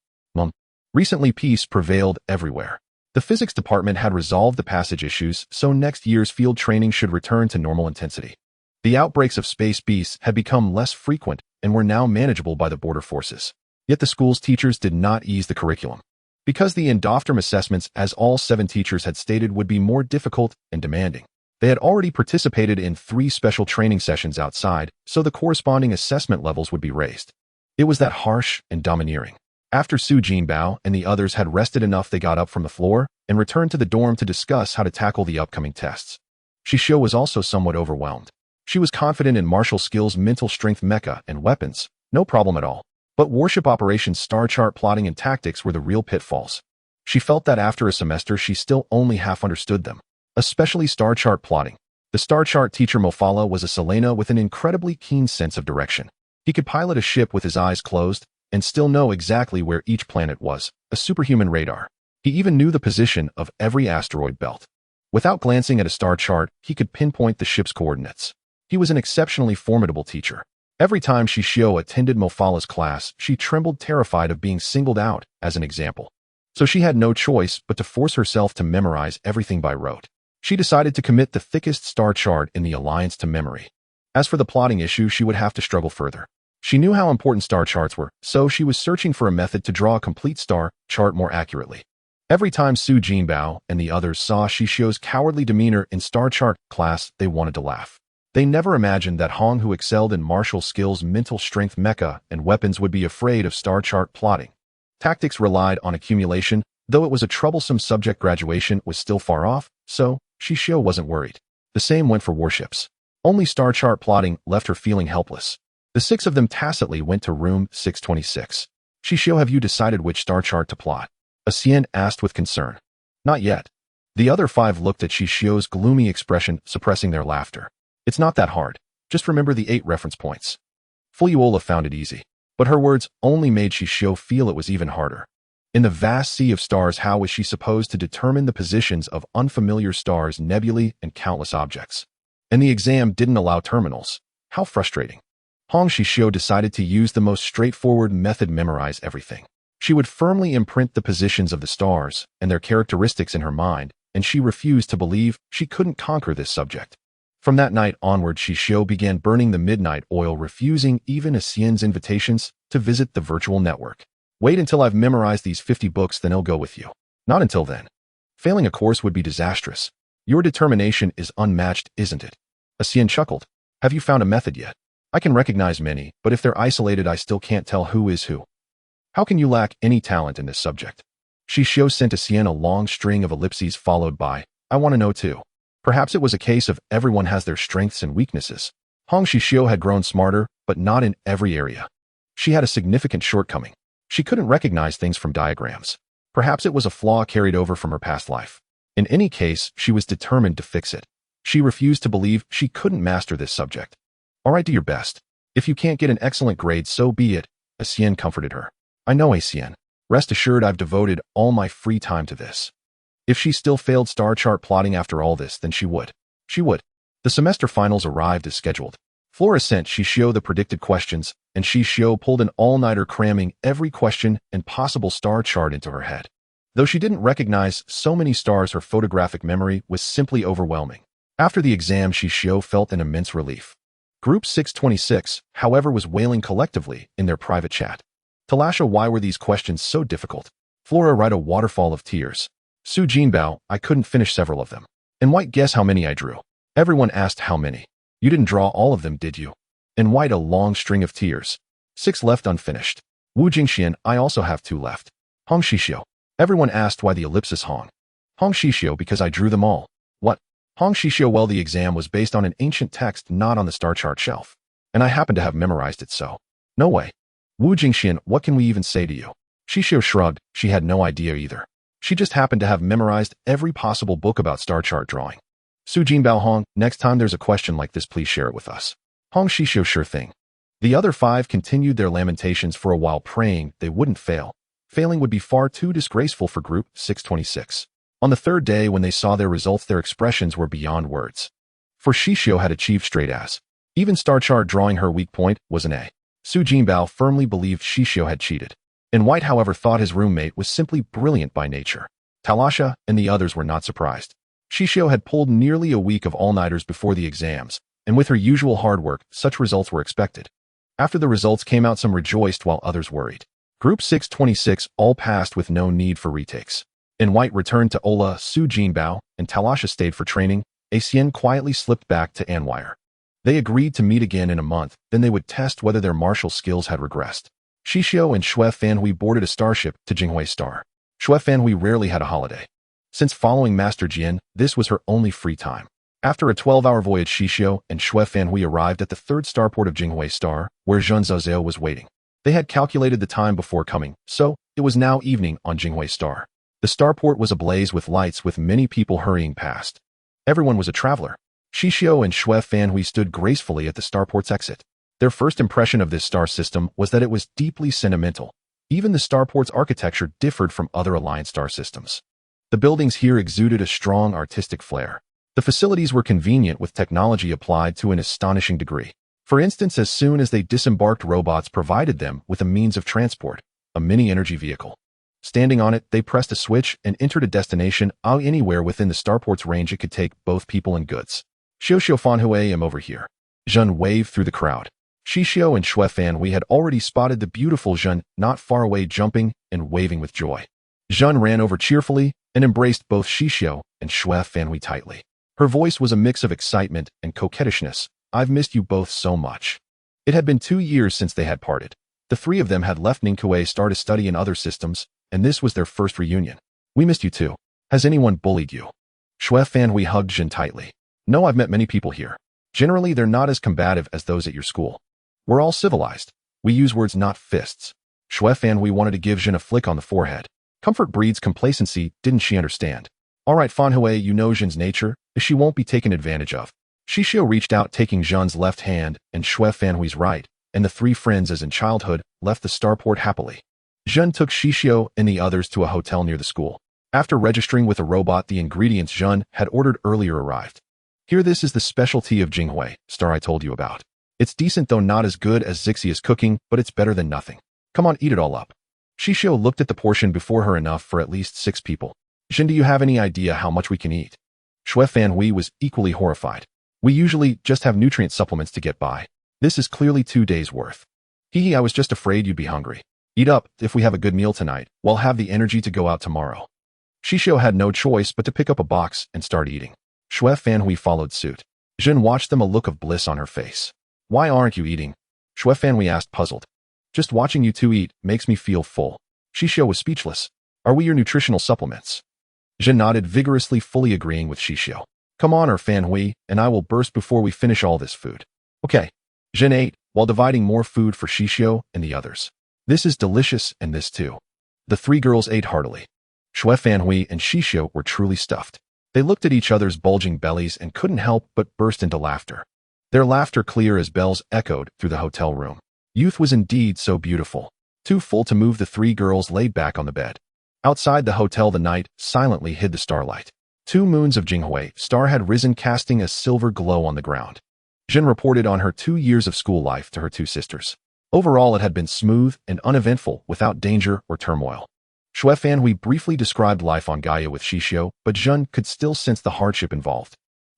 Recently, peace prevailed everywhere. The physics department had resolved the passage issues, so next year's field training should return to normal intensity. The outbreaks of space beasts had become less frequent and were now manageable by the border forces. Yet the school's teachers did not ease the curriculum. Because the endofterm assessments, as all 7 teachers had stated, would be more difficult and demanding. They had already participated in 3 special training sessions outside, so the corresponding assessment levels would be raised. It was that harsh and domineering. After Su Jinbao and the others had rested enough, they got up from the floor and returned to the dorm to discuss how to tackle the upcoming tests. Xixiu was also somewhat overwhelmed. She was confident in martial skills, mental strength, mecha, and weapons, no problem at all. But warship operations, star chart plotting, and tactics were the real pitfalls. She felt that after a semester she still only half understood them, especially star chart plotting. The star chart teacher Mofala was a Selena with an incredibly keen sense of direction. He could pilot a ship with his eyes closed and still know exactly where each planet was, a superhuman radar. He even knew the position of every asteroid belt. Without glancing at a star chart, he could pinpoint the ship's coordinates. He was an exceptionally formidable teacher. Every time Xixiu attended Mofala's class, she trembled, terrified of being singled out as an example. So she had no choice but to force herself to memorize everything by rote. She decided to commit the thickest star chart in the Alliance to memory. As for the plotting issue, she would have to struggle further. She knew how important star charts were, so she was searching for a method to draw a complete star chart more accurately. Every time Su Jinbao and the others saw Xixiu's cowardly demeanor in star chart class, they wanted to laugh. They never imagined that Hong, who excelled in martial skills, mental strength, mecha, and weapons, would be afraid of star chart plotting. Tactics relied on accumulation. Though it was a troublesome subject, graduation was still far off, so Xixiu wasn't worried. The same went for warships. Only star chart plotting left her feeling helpless. The 6 of them tacitly went to room 626. "Xixiu, have you decided which star chart to plot?" Xian asked with concern. "Not yet." The other 5 looked at Xixiu's gloomy expression, suppressing their laughter. "It's not that hard. Just remember the 8 reference points." Fuyuola found it easy, but her words only made Xixiu feel it was even harder. In the vast sea of stars, how was she supposed to determine the positions of unfamiliar stars, nebulae, and countless objects? And the exam didn't allow terminals. How frustrating. Hong Xixiu decided to use the most straightforward method: memorize everything. She would firmly imprint the positions of the stars and their characteristics in her mind, and she refused to believe she couldn't conquer this subject. From that night onward, Xixiu began burning the midnight oil, refusing even Xian's invitations to visit the virtual network. "Wait until I've memorized these 50 books, then I'll go with you." "Not until then. Failing a course would be disastrous. Your determination is unmatched, isn't it?" Xian chuckled. "Have you found a method yet?" I can recognize many, but if they're isolated I still can't tell who is who. How can you lack any talent in this subject? Xixiu sent to Xian a long string of ellipses followed by, I want to know too. Perhaps it was a case of everyone has their strengths and weaknesses. Hong Xixiu had grown smarter, but not in every area. She had a significant shortcoming. She couldn't recognize things from diagrams. Perhaps it was a flaw carried over from her past life. In any case, she was determined to fix it. She refused to believe she couldn't master this subject. All right, do your best. If you can't get an excellent grade, so be it, Xian comforted her. I know, Xian. Rest assured I've devoted all my free time to this. If she still failed star chart plotting after all this, then she would. She would. The semester finals arrived as scheduled. Flora sent Xixiu the predicted questions, and Xixiu pulled an all-nighter cramming every question and possible star chart into her head. Though she didn't recognize so many stars, her photographic memory was simply overwhelming. After the exam, Xixiu felt an immense relief. Group 626, however, was wailing collectively in their private chat. Talasha, why were these questions so difficult? Flora, write a waterfall of tears. Su Jinbao, I couldn't finish several of them. And White, guess how many I drew. Everyone asked how many. You didn't draw all of them, did you? And White, a long string of tears. 6 left unfinished. Wu Jingxian, I also have 2 left. Hong Xixiu. Everyone asked why the ellipsis Hong. Hong Xixiu, because I drew them all. What? Hong Xixiu, well, the exam was based on an ancient text not on the star chart shelf. And I happen to have memorized it, so. No way. Wu Jingxian, what can we even say to you? Xixiu shrugged, she had no idea either. She just happened to have memorized every possible book about star chart drawing. Su Jinbao, Hong, next time there's a question like this, please share it with us. Hong Xixiu, sure thing. The other 5 continued their lamentations for a while, praying they wouldn't fail. Failing would be far too disgraceful for group 626. On the 3rd day, when they saw their results, their expressions were beyond words. For Xixiu had achieved straight A's. Even star chart drawing, her weak point, was an A. Su Jinbao firmly believed Xixiu had cheated. And White, however, thought his roommate was simply brilliant by nature. Talasha and the others were not surprised. Xixiu had pulled nearly a week of all-nighters before the exams, and with her usual hard work, such results were expected. After the results came out, some rejoiced while others worried. Group 626 all passed with no need for retakes. And White returned to Ola, Su Jinbao, and Talasha stayed for training. Xian quietly slipped back to Anwire. They agreed to meet again in a month, then they would test whether their martial skills had regressed. Xixiu and Xue Fanhui boarded a starship to Jinghui Star. Xue Fanhui rarely had a holiday. Since following Master Jian, this was her only free time. After a 12-hour voyage, Xixiu and Xue Fanhui arrived at the 3rd starport of Jinghui Star, where Zhen Zhuzhou was waiting. They had calculated the time before coming, so it was now evening on Jinghui Star. The starport was ablaze with lights, with many people hurrying past. Everyone was a traveler. Xixiu and Xue Fanhui stood gracefully at the starport's exit. Their first impression of this star system was that it was deeply sentimental. Even the starport's architecture differed from other Alliance star systems. The buildings here exuded a strong artistic flair. The facilities were convenient, with technology applied to an astonishing degree. For instance, as soon as they disembarked, robots provided them with a means of transport, a mini-energy vehicle. Standing on it, they pressed a switch and entered a destination anywhere within the starport's range. It could take both people and goods. Xixiu Fanhui, I'm over here. Zhen waved through the crowd. Xixiu and Xue Fanhui had already spotted the beautiful Zhen not far away, jumping and waving with joy. Zhen ran over cheerfully and embraced both Xixiu and Xue Fanhui tightly. Her voice was a mix of excitement and coquettishness. I've missed you both so much. It had been 2 years since they had parted. The 3 of them had left Ningque Star to study in other systems, and this was their first reunion. We missed you too. Has anyone bullied you? Xue Fanhui hugged Zhen tightly. No, I've met many people here. Generally, they're not as combative as those at your school. We're all civilized. We use words, not fists. Xue Fanhui wanted to give Zhen a flick on the forehead. Comfort breeds complacency, didn't she understand? All right, Fanhui, you know Zhen's nature. She won't be taken advantage of. Xixiu reached out, taking Zhen's left hand and Xue Fanhui's right, and the 3 friends, as in childhood, left the starport happily. Zhen took Xixiu and the others to a hotel near the school. After registering with a robot, the ingredients Zhen had ordered earlier arrived. Here, this is the specialty of Jinghui Star I told you about. It's decent, though not as good as Xixiu's cooking, but it's better than nothing. Come on, eat it all up. Xixiu looked at the portion before her, enough for at least 6 people. Zhen, do you have any idea how much we can eat? Xue Fanhui was equally horrified. We usually just have nutrient supplements to get by. This is clearly 2 days' worth. Hee, I was just afraid you'd be hungry. Eat up. If we have a good meal tonight, we'll have the energy to go out tomorrow. Xixiu had no choice but to pick up a box and start eating. Xue Fanhui followed suit. Zhen watched them, a look of bliss on her face. Why aren't you eating? Shui Fanhui asked, puzzled. Just watching you two eat makes me feel full. Xixiu was speechless. Are we your nutritional supplements? Jin nodded vigorously, fully agreeing with Xixiu. Come on, Fanhui, and I will burst before we finish all this food. Okay. Jin ate, while dividing more food for Xixiu and the others. This is delicious, and this too. The three girls ate heartily. Shui Fanhui and Xixiu were truly stuffed. They looked at each other's bulging bellies and couldn't help but burst into laughter. Their laughter clear as bells echoed through the hotel room. Youth was indeed so beautiful. Too full to move, the three girls laid back on the bed. Outside the hotel, the night silently hid the starlight. 2 moons of Jinghui star had risen, casting a silver glow on the ground. Jin reported on her 2 years of school life to her 2 sisters. Overall, it had been smooth and uneventful, without danger or turmoil. Shui Fanhui briefly described life on Gaia with Xixiu, but Jin could still sense the hardship involved.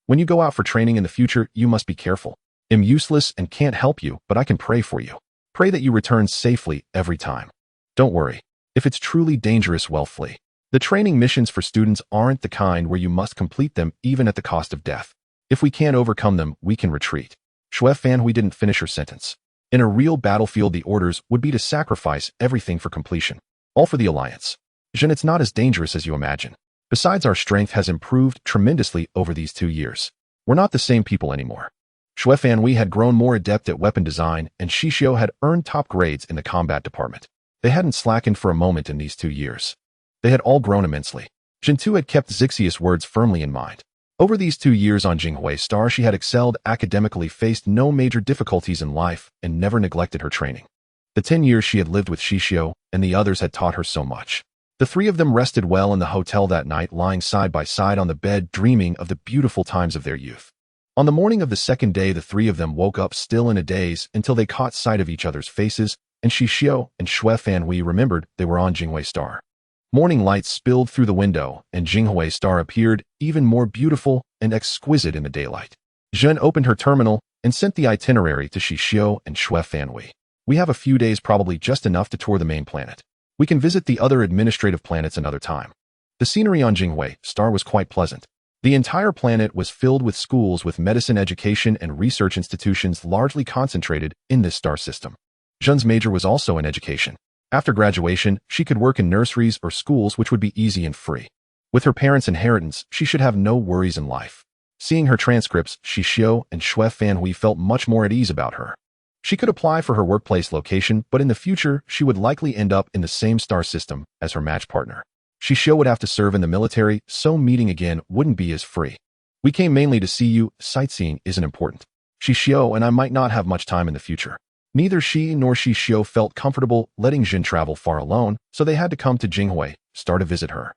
When you go out for training in the future, you must be careful. I'm useless and can't help you, but I can pray for you. Pray that you return safely every time. Don't worry. If it's truly dangerous, well, flee. The training missions for students aren't the kind where you must complete them even at the cost of death. If we can't overcome them, we can retreat. Shui Fanhui didn't finish her sentence. In a real battlefield, the orders would be to sacrifice everything for completion. All for the Alliance. Jin, it's not as dangerous as you imagine. Besides, our strength has improved tremendously over these 2 years. We're not the same people anymore. Shui Fanhui had grown more adept at weapon design, and Xixiu had earned top grades in the combat department. They hadn't slackened for a moment in these 2 years. They had all grown immensely. Jin too had kept Xixiu's words firmly in mind. Over these 2 years on Jinghui Star, she had excelled academically, faced no major difficulties in life, and never neglected her training. The 10 years she had lived with Xixiu and the others had taught her so much. The 3 of them rested well in the hotel that night, lying side by side on the bed, dreaming of the beautiful times of their youth. On the morning of the second day, the 3 of them woke up still in a daze until they caught sight of each other's faces, and Xixiu and Shui Fanhui remembered they were on Jinghui Star. Morning light spilled through the window, and Jinghui Star appeared even more beautiful and exquisite in the daylight. Jin opened her terminal and sent the itinerary to Xixiu and Shui Fanhui. We have a few days, probably just enough to tour the main planet. We can visit the other administrative planets another time. The scenery on Jinghui Star was quite pleasant. The entire planet was filled with schools with medicine education and research institutions largely concentrated in this star system. Jin's major was also in education. After graduation, she could work in nurseries or schools, which would be easy and free. With her parents' inheritance, she should have no worries in life. Seeing her transcripts, Xixiu and Shui Fanhui felt much more at ease about her. She could apply for her workplace location, but in the future, she would likely end up in the same star system as her match partner. Xixiu would have to serve in the military, so meeting again wouldn't be as free. We came mainly to see you. Sightseeing isn't important. Xixiu and I might not have much time in the future. Neither she nor Xixiu felt comfortable letting Jin travel far alone, so they had to come to Jinghui Star to visit her.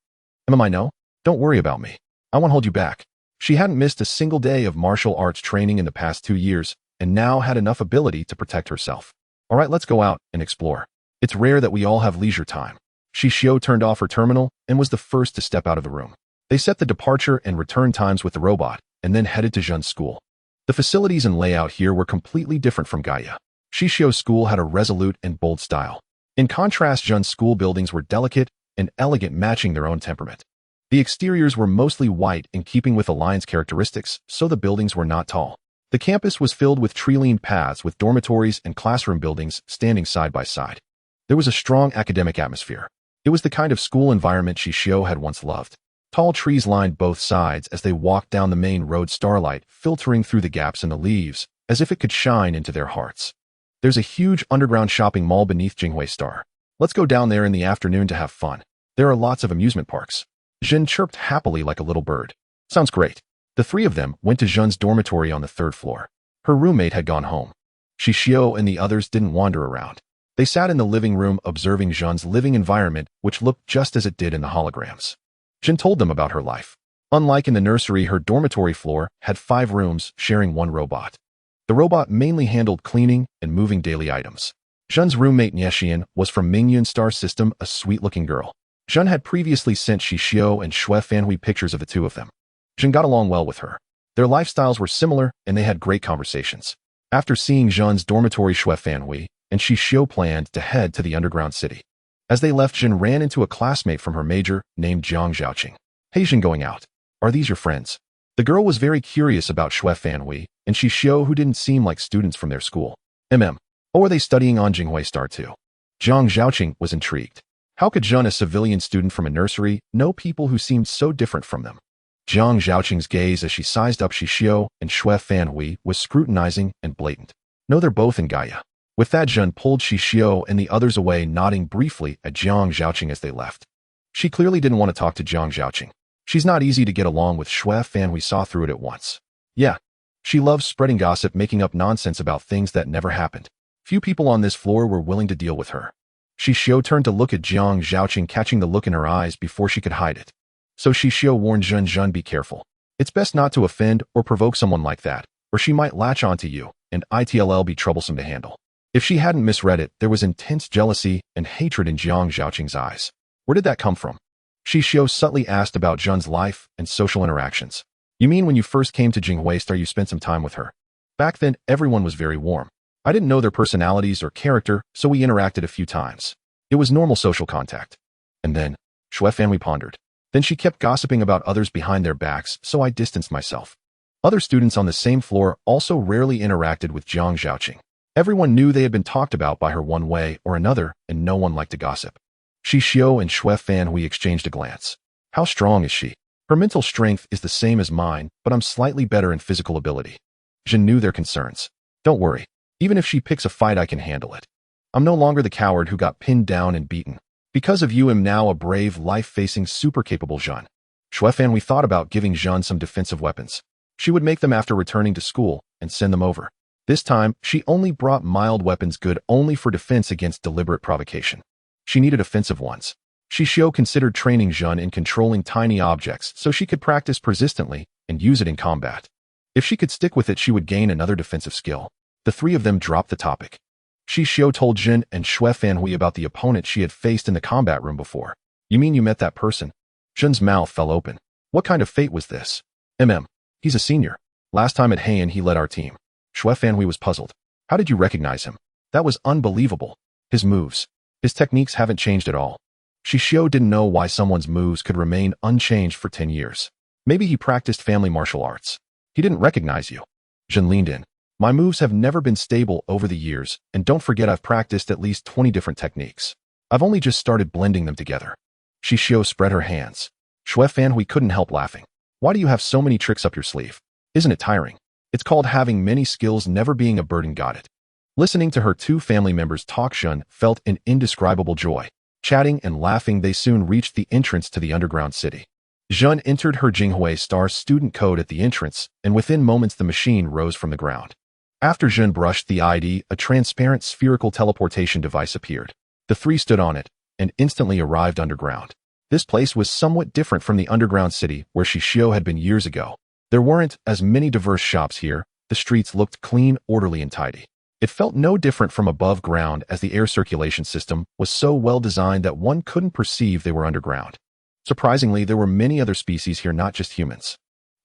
I know? Don't worry about me. I won't hold you back. She hadn't missed a single day of martial arts training in the past 2 years, and now had enough ability to protect herself. All right, let's go out and explore. It's rare that we all have leisure time. Xixiu turned off her terminal and was the first to step out of the room. They set the departure and return times with the robot, and then headed to Jin's school. The facilities and layout here were completely different from Gaia. Xixiu's school had a resolute and bold style. In contrast, Jin's school buildings were delicate and elegant, matching their own temperament. The exteriors were mostly white, in keeping with Alliance characteristics, so the buildings were not tall. The campus was filled with tree-lined paths, with dormitories and classroom buildings standing side by side. There was a strong academic atmosphere. It was the kind of school environment Xixiu had once loved. Tall trees lined both sides as they walked down the main road, starlight filtering through the gaps in the leaves, as if it could shine into their hearts. There's a huge underground shopping mall beneath Jinghui Star. Let's go down there in the afternoon to have fun. There are lots of amusement parks. Jin chirped happily like a little bird. Sounds great. The 3 of them went to Jin's dormitory on the 3rd floor. Her roommate had gone home. Xixiu and the others didn't wander around. They sat in the living room observing Jin's living environment, which looked just as it did in the holograms. Jin told them about her life. Unlike in the nursery, her dormitory floor had 5 rooms sharing 1 robot. The robot mainly handled cleaning and moving daily items. Jin's roommate Niexian was from Mingyun Star System, a sweet-looking girl. Jin had previously sent Xixiu and Shui Fanhui pictures of the 2 of them. Jin got along well with her. Their lifestyles were similar, and they had great conversations. After seeing Jin's dormitory, Shui Fanhui and Xixiu planned to head to the underground city. As they left, Jin ran into a classmate from her major named Jiang Zhaoqing. Hey Jin, going out. Are these your friends? The girl was very curious about Xue Fanhui and Xixiu, who didn't seem like students from their school. Oh, are they studying on Jinghui Star too? Zhang Xiaoqing was intrigued. How could Zhen, a civilian student from a nursery, know people who seemed so different from them? Zhang Xiaoqing's gaze as she sized up Xixiu and Xue Fanhui was scrutinizing and blatant. No, they're both in Gaia. With that, Zhen pulled Xixiu and the others away, nodding briefly at Zhang Xiaoqing as they left. She clearly didn't want to talk to Zhang Xiaoqing. She's not easy to get along with. Xue Fanhui saw through it at once. Yeah. She loves spreading gossip, making up nonsense about things that never happened. Few people on this floor were willing to deal with her. Xixiu turned to look at Zhang Xiaoqing, catching the look in her eyes before she could hide it. So Xixiu warned Zhen, be careful. It's best not to offend or provoke someone like that, or she might latch onto you, and it'll be troublesome to handle. If she hadn't misread it, there was intense jealousy and hatred in Zhang Xiaoqing's eyes. Where did that come from? Xixiu subtly asked about Zhen's life and social interactions. You mean when you first came to Jinghui Star you spent some time with her? Back then, everyone was very warm. I didn't know their personalities or character, so we interacted a few times. It was normal social contact. And then, Xue Fanhui pondered. Then she kept gossiping about others behind their backs, so I distanced myself. Other students on the same floor also rarely interacted with Zhang Xiaoqing. Everyone knew they had been talked about by her one way or another, and no one liked to gossip. Xixiu and Xue Fanhui exchanged a glance. How strong is she? Her mental strength is the same as mine, but I'm slightly better in physical ability. Zhen knew their concerns. Don't worry. Even if she picks a fight, I can handle it. I'm no longer the coward who got pinned down and beaten. Because of you, I'm now a brave, life-facing, super-capable Zhen. Xue Fanhui thought about giving Zhen some defensive weapons. She would make them after returning to school and send them over. This time, she only brought mild weapons, good only for defense against deliberate provocation. She needed offensive ones. Xixiu considered training Zhen in controlling tiny objects so she could practice persistently and use it in combat. If she could stick with it, she would gain another defensive skill. The three of them dropped the topic. Xixiu told Zhen and Xue Fanhui about the opponent she had faced in the combat room before. You mean you met that person? Zhen's mouth fell open. What kind of fate was this? He's a senior. Last time at Heian he led our team. Xue Fanhui was puzzled. How did you recognize him? That was unbelievable. His moves. His techniques haven't changed at all. Xixiu didn't know why someone's moves could remain unchanged for 10 years. Maybe he practiced family martial arts. He didn't recognize you. Zhen leaned in. My moves have never been stable over the years, and don't forget I've practiced at least 20 different techniques. I've only just started blending them together. Xixiu spread her hands. Xue Fanhui couldn't help laughing. Why do you have so many tricks up your sleeve? Isn't it tiring? It's called having many skills, never being a burden. Got it. Listening to her two family members talk, Zhen felt an indescribable joy. Chatting and laughing, they soon reached the entrance to the underground city. Zhen entered her Jinghui Star student code at the entrance, and within moments the machine rose from the ground. After Zhen brushed the ID, a transparent spherical teleportation device appeared. The three stood on it, and instantly arrived underground. This place was somewhat different from the underground city where Xixiu had been years ago. There weren't as many diverse shops here. The streets looked clean, orderly, and tidy. It felt no different from above ground, as the air circulation system was so well designed that one couldn't perceive they were underground. Surprisingly, there were many other species here, not just humans.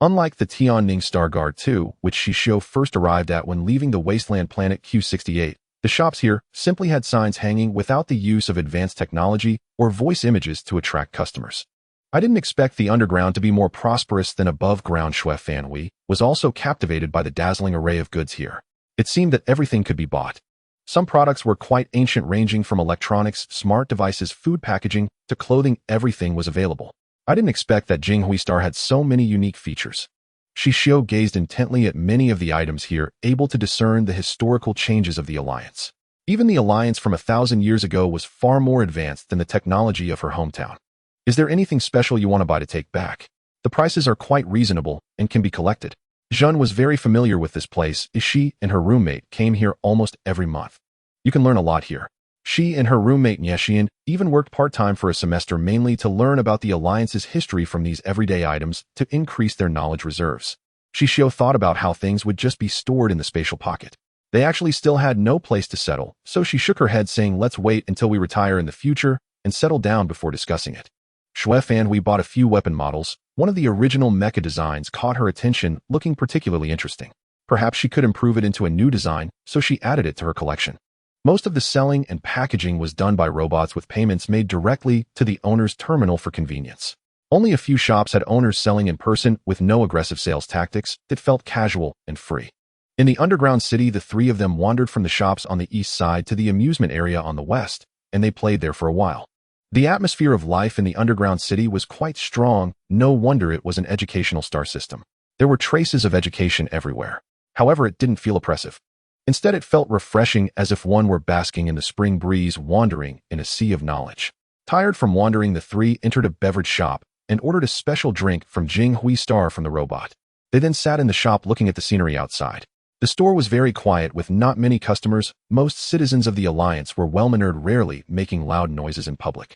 Unlike the Tianning Star Guard 2, which Xixiu first arrived at when leaving the wasteland planet Q68, the shops here simply had signs hanging without the use of advanced technology or voice images to attract customers. I didn't expect the underground to be more prosperous than above ground. Xue Fanhui was also captivated by the dazzling array of goods here. It seemed that everything could be bought. Some products were quite ancient, ranging from electronics, smart devices, food packaging, to clothing. Everything was available. I didn't expect that Jinghui Star had so many unique features. Xixiu gazed intently at many of the items here, able to discern the historical changes of the Alliance. Even the Alliance from 1,000 years ago was far more advanced than the technology of her hometown. Is there anything special you want to buy to take back? The prices are quite reasonable and can be collected. Zhen was very familiar with this place, as she and her roommate came here almost every month. You can learn a lot here. She and her roommate Niexian even worked part-time for a semester, mainly to learn about the Alliance's history from these everyday items to increase their knowledge reserves. Xixiu thought about how things would just be stored in the spatial pocket. They actually still had no place to settle, so she shook her head, saying, let's wait until we retire in the future and settle down before discussing it. Xue Fanhui bought a few weapon models. One of the original mecha designs caught her attention, looking particularly interesting. Perhaps she could improve it into a new design, so she added it to her collection. Most of the selling and packaging was done by robots, with payments made directly to the owner's terminal for convenience. Only a few shops had owners selling in person with no aggressive sales tactics that felt casual and free. In the underground city, the three of them wandered from the shops on the east side to the amusement area on the west, and they played there for a while. The atmosphere of life in the underground city was quite strong. No wonder it was an educational star system. There were traces of education everywhere. However, it didn't feel oppressive. Instead, it felt refreshing, as if one were basking in the spring breeze, wandering in a sea of knowledge. Tired from wandering, the three entered a beverage shop and ordered a special drink from Xixiu Star from the robot. They then sat in the shop looking at the scenery outside. The store was very quiet with not many customers. Most citizens of the Alliance were well-mannered, rarely making loud noises in public.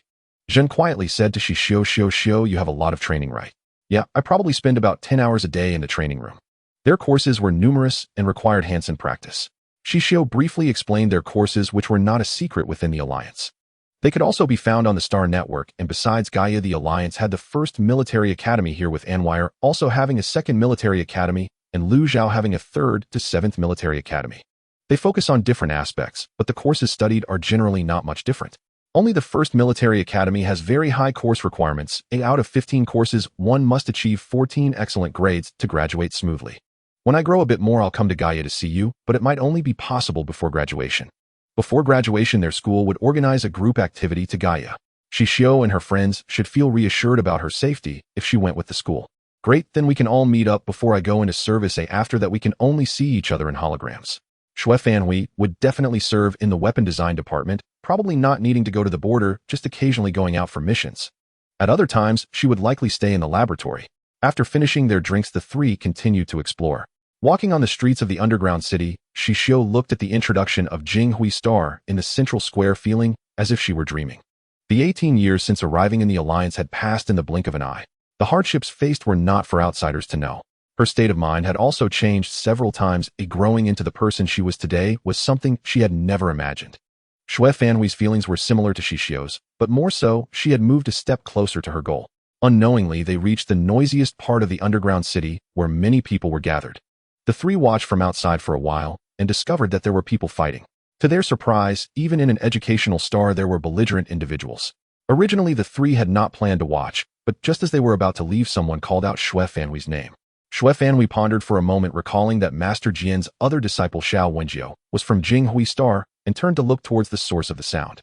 Zhen quietly said to Xixiu, "You have a lot of training, right?" "Yeah, I probably spend about 10 hours a day in the training room." Their courses were numerous and required hands-on practice. Xixiu briefly explained their courses, which were not a secret within the Alliance. They could also be found on the Star Network, and besides Gaia, the Alliance had the first military academy here, with Anwire also having a second military academy and Lu Zhao having a 3rd to 7th military academy. They focus on different aspects, but the courses studied are generally not much different. Only the first military academy has very high course requirements. 8 out of 15 courses, one must achieve 14 excellent grades to graduate smoothly. When I grow a bit more, I'll come to Gaia to see you, but it might only be possible before graduation. Before graduation, their school would organize a group activity to Gaia. Xixiu and her friends should feel reassured about her safety if she went with the school. Great, then we can all meet up before I go into service. After that, we can only see each other in holograms. Shui Fanhui would definitely serve in the weapon design department, probably not needing to go to the border, just occasionally going out for missions. At other times, she would likely stay in the laboratory. After finishing their drinks, the three continued to explore. Walking on the streets of the underground city, Xixiu looked at the introduction of Xixiu Star in the central square, feeling as if she were dreaming. The 18 years since arriving in the Alliance had passed in the blink of an eye. The hardships faced were not for outsiders to know. Her state of mind had also changed several times. Growing into the person she was today was something she had never imagined. Shui Fanhui's feelings were similar to Xixiu's, but more so, she had moved a step closer to her goal. Unknowingly, they reached the noisiest part of the underground city, where many people were gathered. The three watched from outside for a while and discovered that there were people fighting. To their surprise, even in an educational star, there were belligerent individuals. Originally, the three had not planned to watch, but just as they were about to leave, someone called out Shui Fanhui's name. Shui Fanhui pondered for a moment, recalling that Master Jian's other disciple Xiao Wenjiu was from Xixiu Star, and turned to look towards the source of the sound.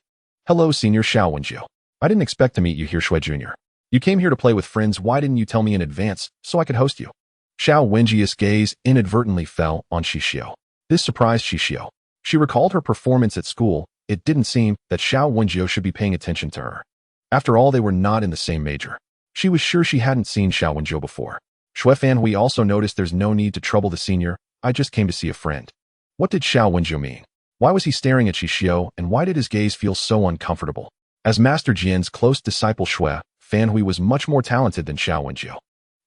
"Hello, Senior Xiao Wenjiu. I didn't expect to meet you here, Shui Jr. You came here to play with friends. Why didn't you tell me in advance so I could host you?" Xiao Wenjiu's gaze inadvertently fell on Xixiu. This surprised Xixiu. She recalled her performance at school. It didn't seem that Xiao Wenjiu should be paying attention to her. After all, they were not in the same major. She was sure she hadn't seen Xiao Wenjiu before. Shui Fanhui also noticed, "There's no need to trouble the senior. I just came to see a friend." What did Xiao Wenjiu mean? Why was he staring at Xixiu, and why did his gaze feel so uncomfortable? As Master Jian's close disciple, Shui Fanhui was much more talented than Xiao Wenjiu.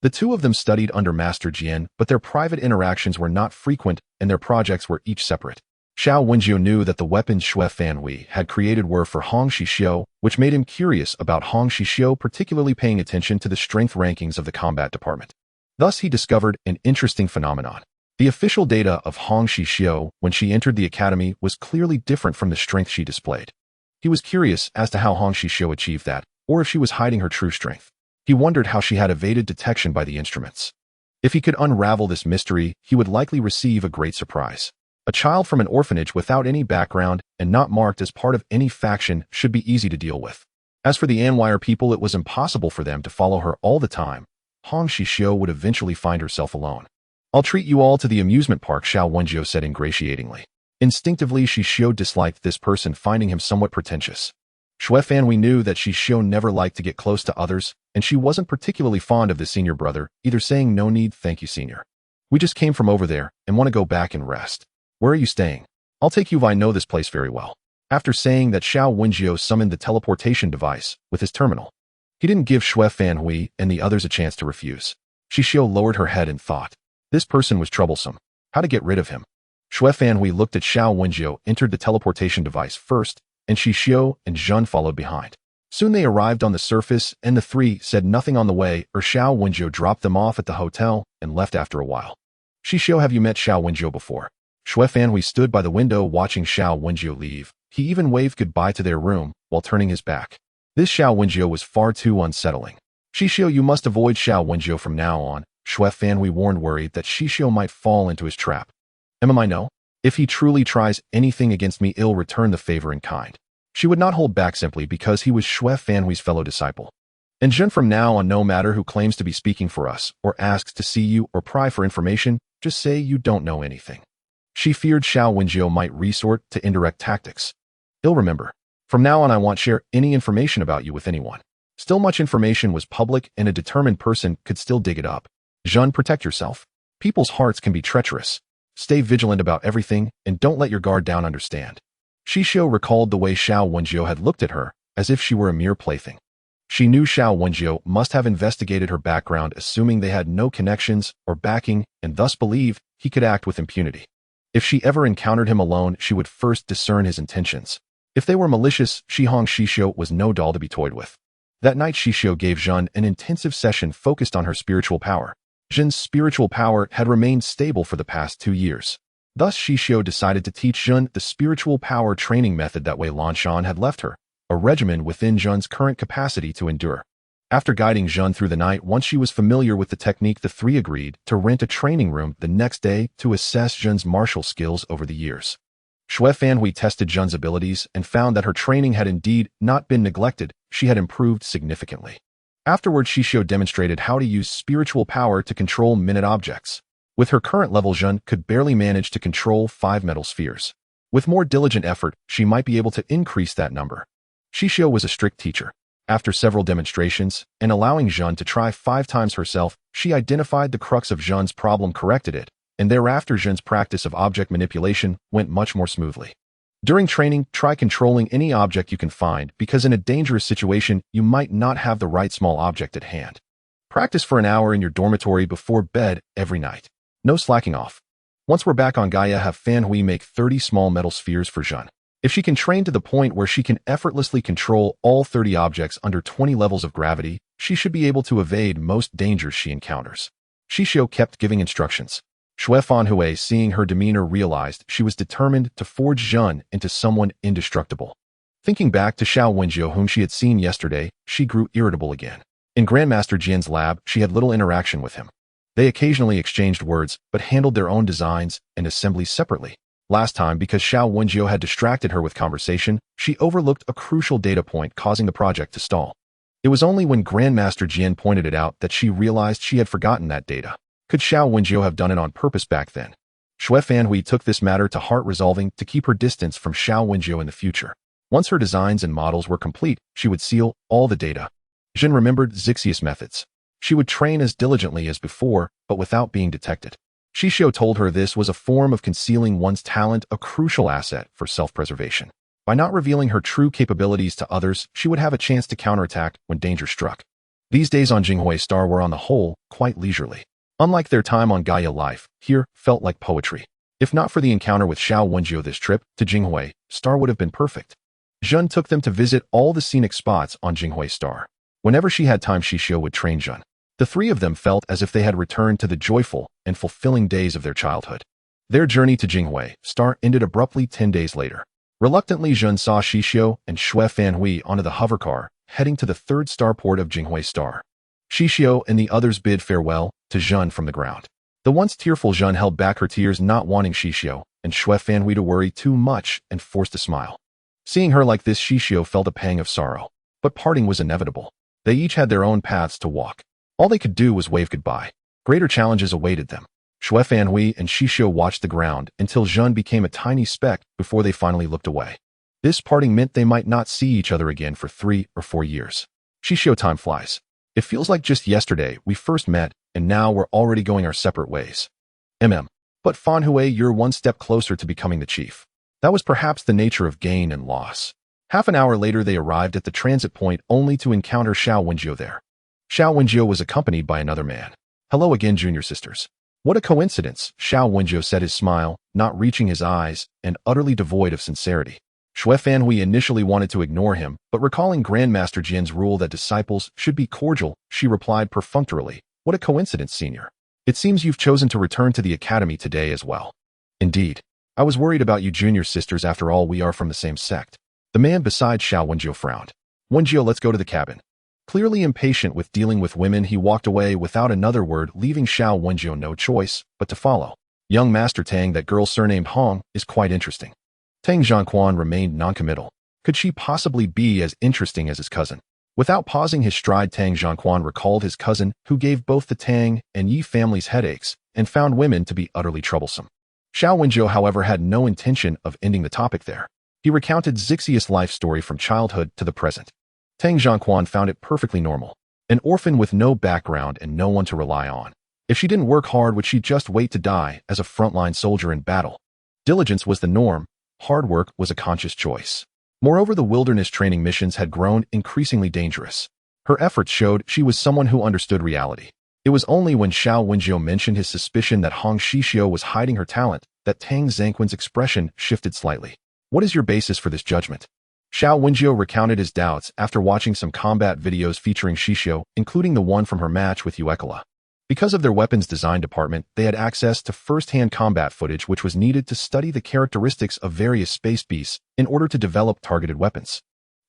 The two of them studied under Master Jian, but their private interactions were not frequent, and their projects were each separate. Xiao Wenjiu knew that the weapons Shui Fanhui had created were for Hong Xixiu, which made him curious about Hong Xixiu, particularly paying attention to the strength rankings of the combat department. Thus, he discovered an interesting phenomenon. The official data of Hong Xixiu when she entered the academy was clearly different from the strength she displayed. He was curious as to how Hong Xixiu achieved that, or if she was hiding her true strength. He wondered how she had evaded detection by the instruments. If he could unravel this mystery, he would likely receive a great surprise. A child from an orphanage without any background and not marked as part of any faction should be easy to deal with. As for the Anwire people, it was impossible for them to follow her all the time. Hong Xixiu would eventually find herself alone. "I'll treat you all to the amusement park," Xiao Wenjiu said ingratiatingly. Instinctively, Xixiu disliked this person, finding him somewhat pretentious. Shui Fanhui knew that Xixiu never liked to get close to others, and she wasn't particularly fond of the senior brother, either saying, "No need, thank you, senior. We just came from over there and want to go back and rest. Where are you staying? I'll take you. I know this place very well." After saying that, Xiao Wenjiu summoned the teleportation device with his terminal. He didn't give Shui Fanhui and the others a chance to refuse. Xixiu lowered her head and thought, this person was troublesome. How to get rid of him? Shui Fanhui looked at Xiao Wenjiu, entered the teleportation device first, and Xixiu and Zhen followed behind. Soon they arrived on the surface, and the three said nothing on the way, or Xiao Wenjiu dropped them off at the hotel and left after a while. "Xixiu, have you met Xiao Wenjiu before?" Shui Fanhui stood by the window watching Xiao Wenjiu leave. He even waved goodbye to their room while turning his back. This Xiao Wenjiu was far too unsettling. Xixiu, you must avoid Xiao Wenjiu from now on, Shui Fanhui warned, worried that Xixiu might fall into his trap. I know? If he truly tries anything against me, I'll return the favor in kind. She would not hold back simply because he was Shui Fanhui's fellow disciple. And Jun, from now on, no matter who claims to be speaking for us, or asks to see you, or pry for information, just say you don't know anything. She feared Xiao Wenjiu might resort to indirect tactics. I'll remember. From now on, I won't share any information about you with anyone. Still, much information was public and a determined person could still dig it up. Jun, protect yourself. People's hearts can be treacherous. Stay vigilant about everything and don't let your guard down, understand? Xixiu recalled the way Xiao Wenjiu had looked at her, as if she were a mere plaything. She knew Xiao Wenjiu must have investigated her background, assuming they had no connections or backing, and thus believed he could act with impunity. If she ever encountered him alone, she would first discern his intentions. If they were malicious, Xixiu was no doll to be toyed with. That night, Xixiu gave Jun an intensive session focused on her spiritual power. Jun's spiritual power had remained stable for the past 2 years. Thus, Xixiu decided to teach Jun the spiritual power training method that Wei Lanshan had left her, a regimen within Jun's current capacity to endure. After guiding Jun through the night, once she was familiar with the technique, the three agreed to rent a training room the next day to assess Jun's martial skills over the years. Shui Fanhui tested Jun's abilities and found that her training had indeed not been neglected. She had improved significantly. Afterwards, Xixiu demonstrated how to use spiritual power to control minute objects. With her current level, Jun could barely manage to control 5 metal spheres. With more diligent effort, she might be able to increase that number. Xixiu was a strict teacher. After several demonstrations, and allowing Jun to try 5 times herself, she identified the crux of Jun's problem, corrected it, and thereafter Jun's practice of object manipulation went much more smoothly. During training, try controlling any object you can find, because in a dangerous situation, you might not have the right small object at hand. Practice for an hour in your dormitory before bed every night. No slacking off. Once we're back on Gaia, have Fanhui make 30 small metal spheres for Jun. If she can train to the point where she can effortlessly control all 30 objects under 20 levels of gravity, she should be able to evade most dangers she encounters. Xixiu kept giving instructions. Shui Fanhui, seeing her demeanor, realized she was determined to forge Jun into someone indestructible. Thinking back to Xiao Wenjiu, whom she had seen yesterday, she grew irritable again. In Grandmaster Jian's lab, she had little interaction with him. They occasionally exchanged words, but handled their own designs and assemblies separately. Last time, because Xiao Wenjiu had distracted her with conversation, she overlooked a crucial data point, causing the project to stall. It was only when Grandmaster Jian pointed it out that she realized she had forgotten that data. Could Xiao Wenjiu have done it on purpose back then? Shui Fanhui took this matter to heart, resolving to keep her distance from Xiao Wenjiu in the future. Once her designs and models were complete, she would seal all the data. Jin remembered Xixiu's methods. She would train as diligently as before, but without being detected. Xixiu told her this was a form of concealing one's talent, a crucial asset for self-preservation. By not revealing her true capabilities to others, she would have a chance to counterattack when danger struck. These days on Jinghui Star were on the whole quite leisurely. Unlike their time on Gaia, life here felt like poetry. If not for the encounter with Xiao Wenjiu, this trip to Jinghui Star would have been perfect. Jun took them to visit all the scenic spots on Jinghui Star. Whenever she had time, Xixiu would train Jun. The three of them felt as if they had returned to the joyful and fulfilling days of their childhood. Their journey to Jinghui Star ended abruptly 10 days later. Reluctantly, Jun saw Xixiu and Shui Fanhui onto the hovercar, heading to the 3rd starport of Jinghui Star. Xixiu and the others bid farewell to Jun from the ground. The once tearful Jun held back her tears, not wanting Xixiu and Shui Fanhui to worry too much, and forced a smile. Seeing her like this, Xixiu felt a pang of sorrow. But parting was inevitable. They each had their own paths to walk. All they could do was wave goodbye. Greater challenges awaited them. Shui Fanhui and Xixiu watched the ground until Jun became a tiny speck before they finally looked away. This parting meant they might not see each other again for 3 or 4 years. Xixiu, time flies. It feels like just yesterday we first met, and now we're already going our separate ways. But Fanhui, you're one step closer to becoming the chief. That was perhaps the nature of gain and loss. Half an hour later, they arrived at the transit point only to encounter Xiao Wenjiu there. Xiao Wenjiu was accompanied by another man. Hello again, junior sisters. What a coincidence, Xiao Wenjiu said, his smile not reaching his eyes and utterly devoid of sincerity. Shui Fanhui initially wanted to ignore him, but recalling Grandmaster Jian's rule that disciples should be cordial, she replied perfunctorily, What a coincidence, senior. It seems you've chosen to return to the academy today as well. Indeed. I was worried about you junior sisters, after all we are from the same sect. The man beside Xiao Wenjiu frowned. Wenjiu, let's go to the cabin. Clearly impatient with dealing with women, he walked away without another word, leaving Xiao Wenjiu no choice but to follow. Young Master Tang, that girl surnamed Hong is quite interesting. Tang Jianquan remained noncommittal. Could she possibly be as interesting as his cousin? Without pausing his stride, Tang Jianquan recalled his cousin, who gave both the Tang and Yi families headaches and found women to be utterly troublesome. Xiao Wenjiu, however, had no intention of ending the topic there. He recounted Xixiu's life story from childhood to the present. Tang Jianquan found it perfectly normal. An orphan with no background and no one to rely on. If she didn't work hard, would she just wait to die as a frontline soldier in battle? Diligence was the norm. Hard work was a conscious choice. Moreover, the wilderness training missions had grown increasingly dangerous. Her efforts showed she was someone who understood reality. It was only when Xiao Wenjiu mentioned his suspicion that Hong Xixiu was hiding her talent that Tang Zhangquan's expression shifted slightly. What is your basis for this judgment? Xiao Wenjiu recounted his doubts after watching some combat videos featuring Xixiu, including the one from her match with Yuekala. Because of their weapons design department, they had access to first-hand combat footage which was needed to study the characteristics of various space beasts in order to develop targeted weapons.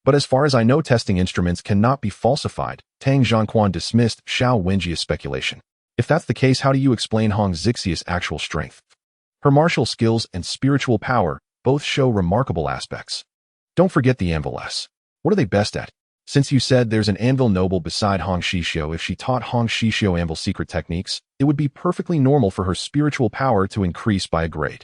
But as far as I know, testing instruments cannot be falsified. Tang Jianquan dismissed Xiao Wenjiu's speculation. If that's the case, how do you explain Hong Xixiu's actual strength? Her martial skills and spiritual power both show remarkable aspects. Don't forget the anviless. What are they best at? Since you said there's an anvil noble beside Hong Xixiu, if she taught Hong Xixiu anvil secret techniques, it would be perfectly normal for her spiritual power to increase by a grade.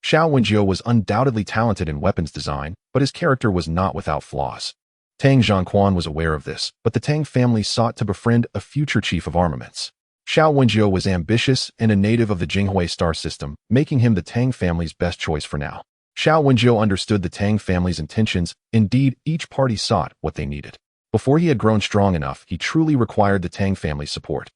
Xiao Wenjiu was undoubtedly talented in weapons design, but his character was not without flaws. Tang Jianquan was aware of this, but the Tang family sought to befriend a future chief of armaments. Xiao Wenjiu was ambitious and a native of the Jinghui star system, making him the Tang family's best choice for now. Xiao Wenjiu understood the Tang family's intentions. Indeed, each party sought what they needed. Before he had grown strong enough, he truly required the Tang family's support.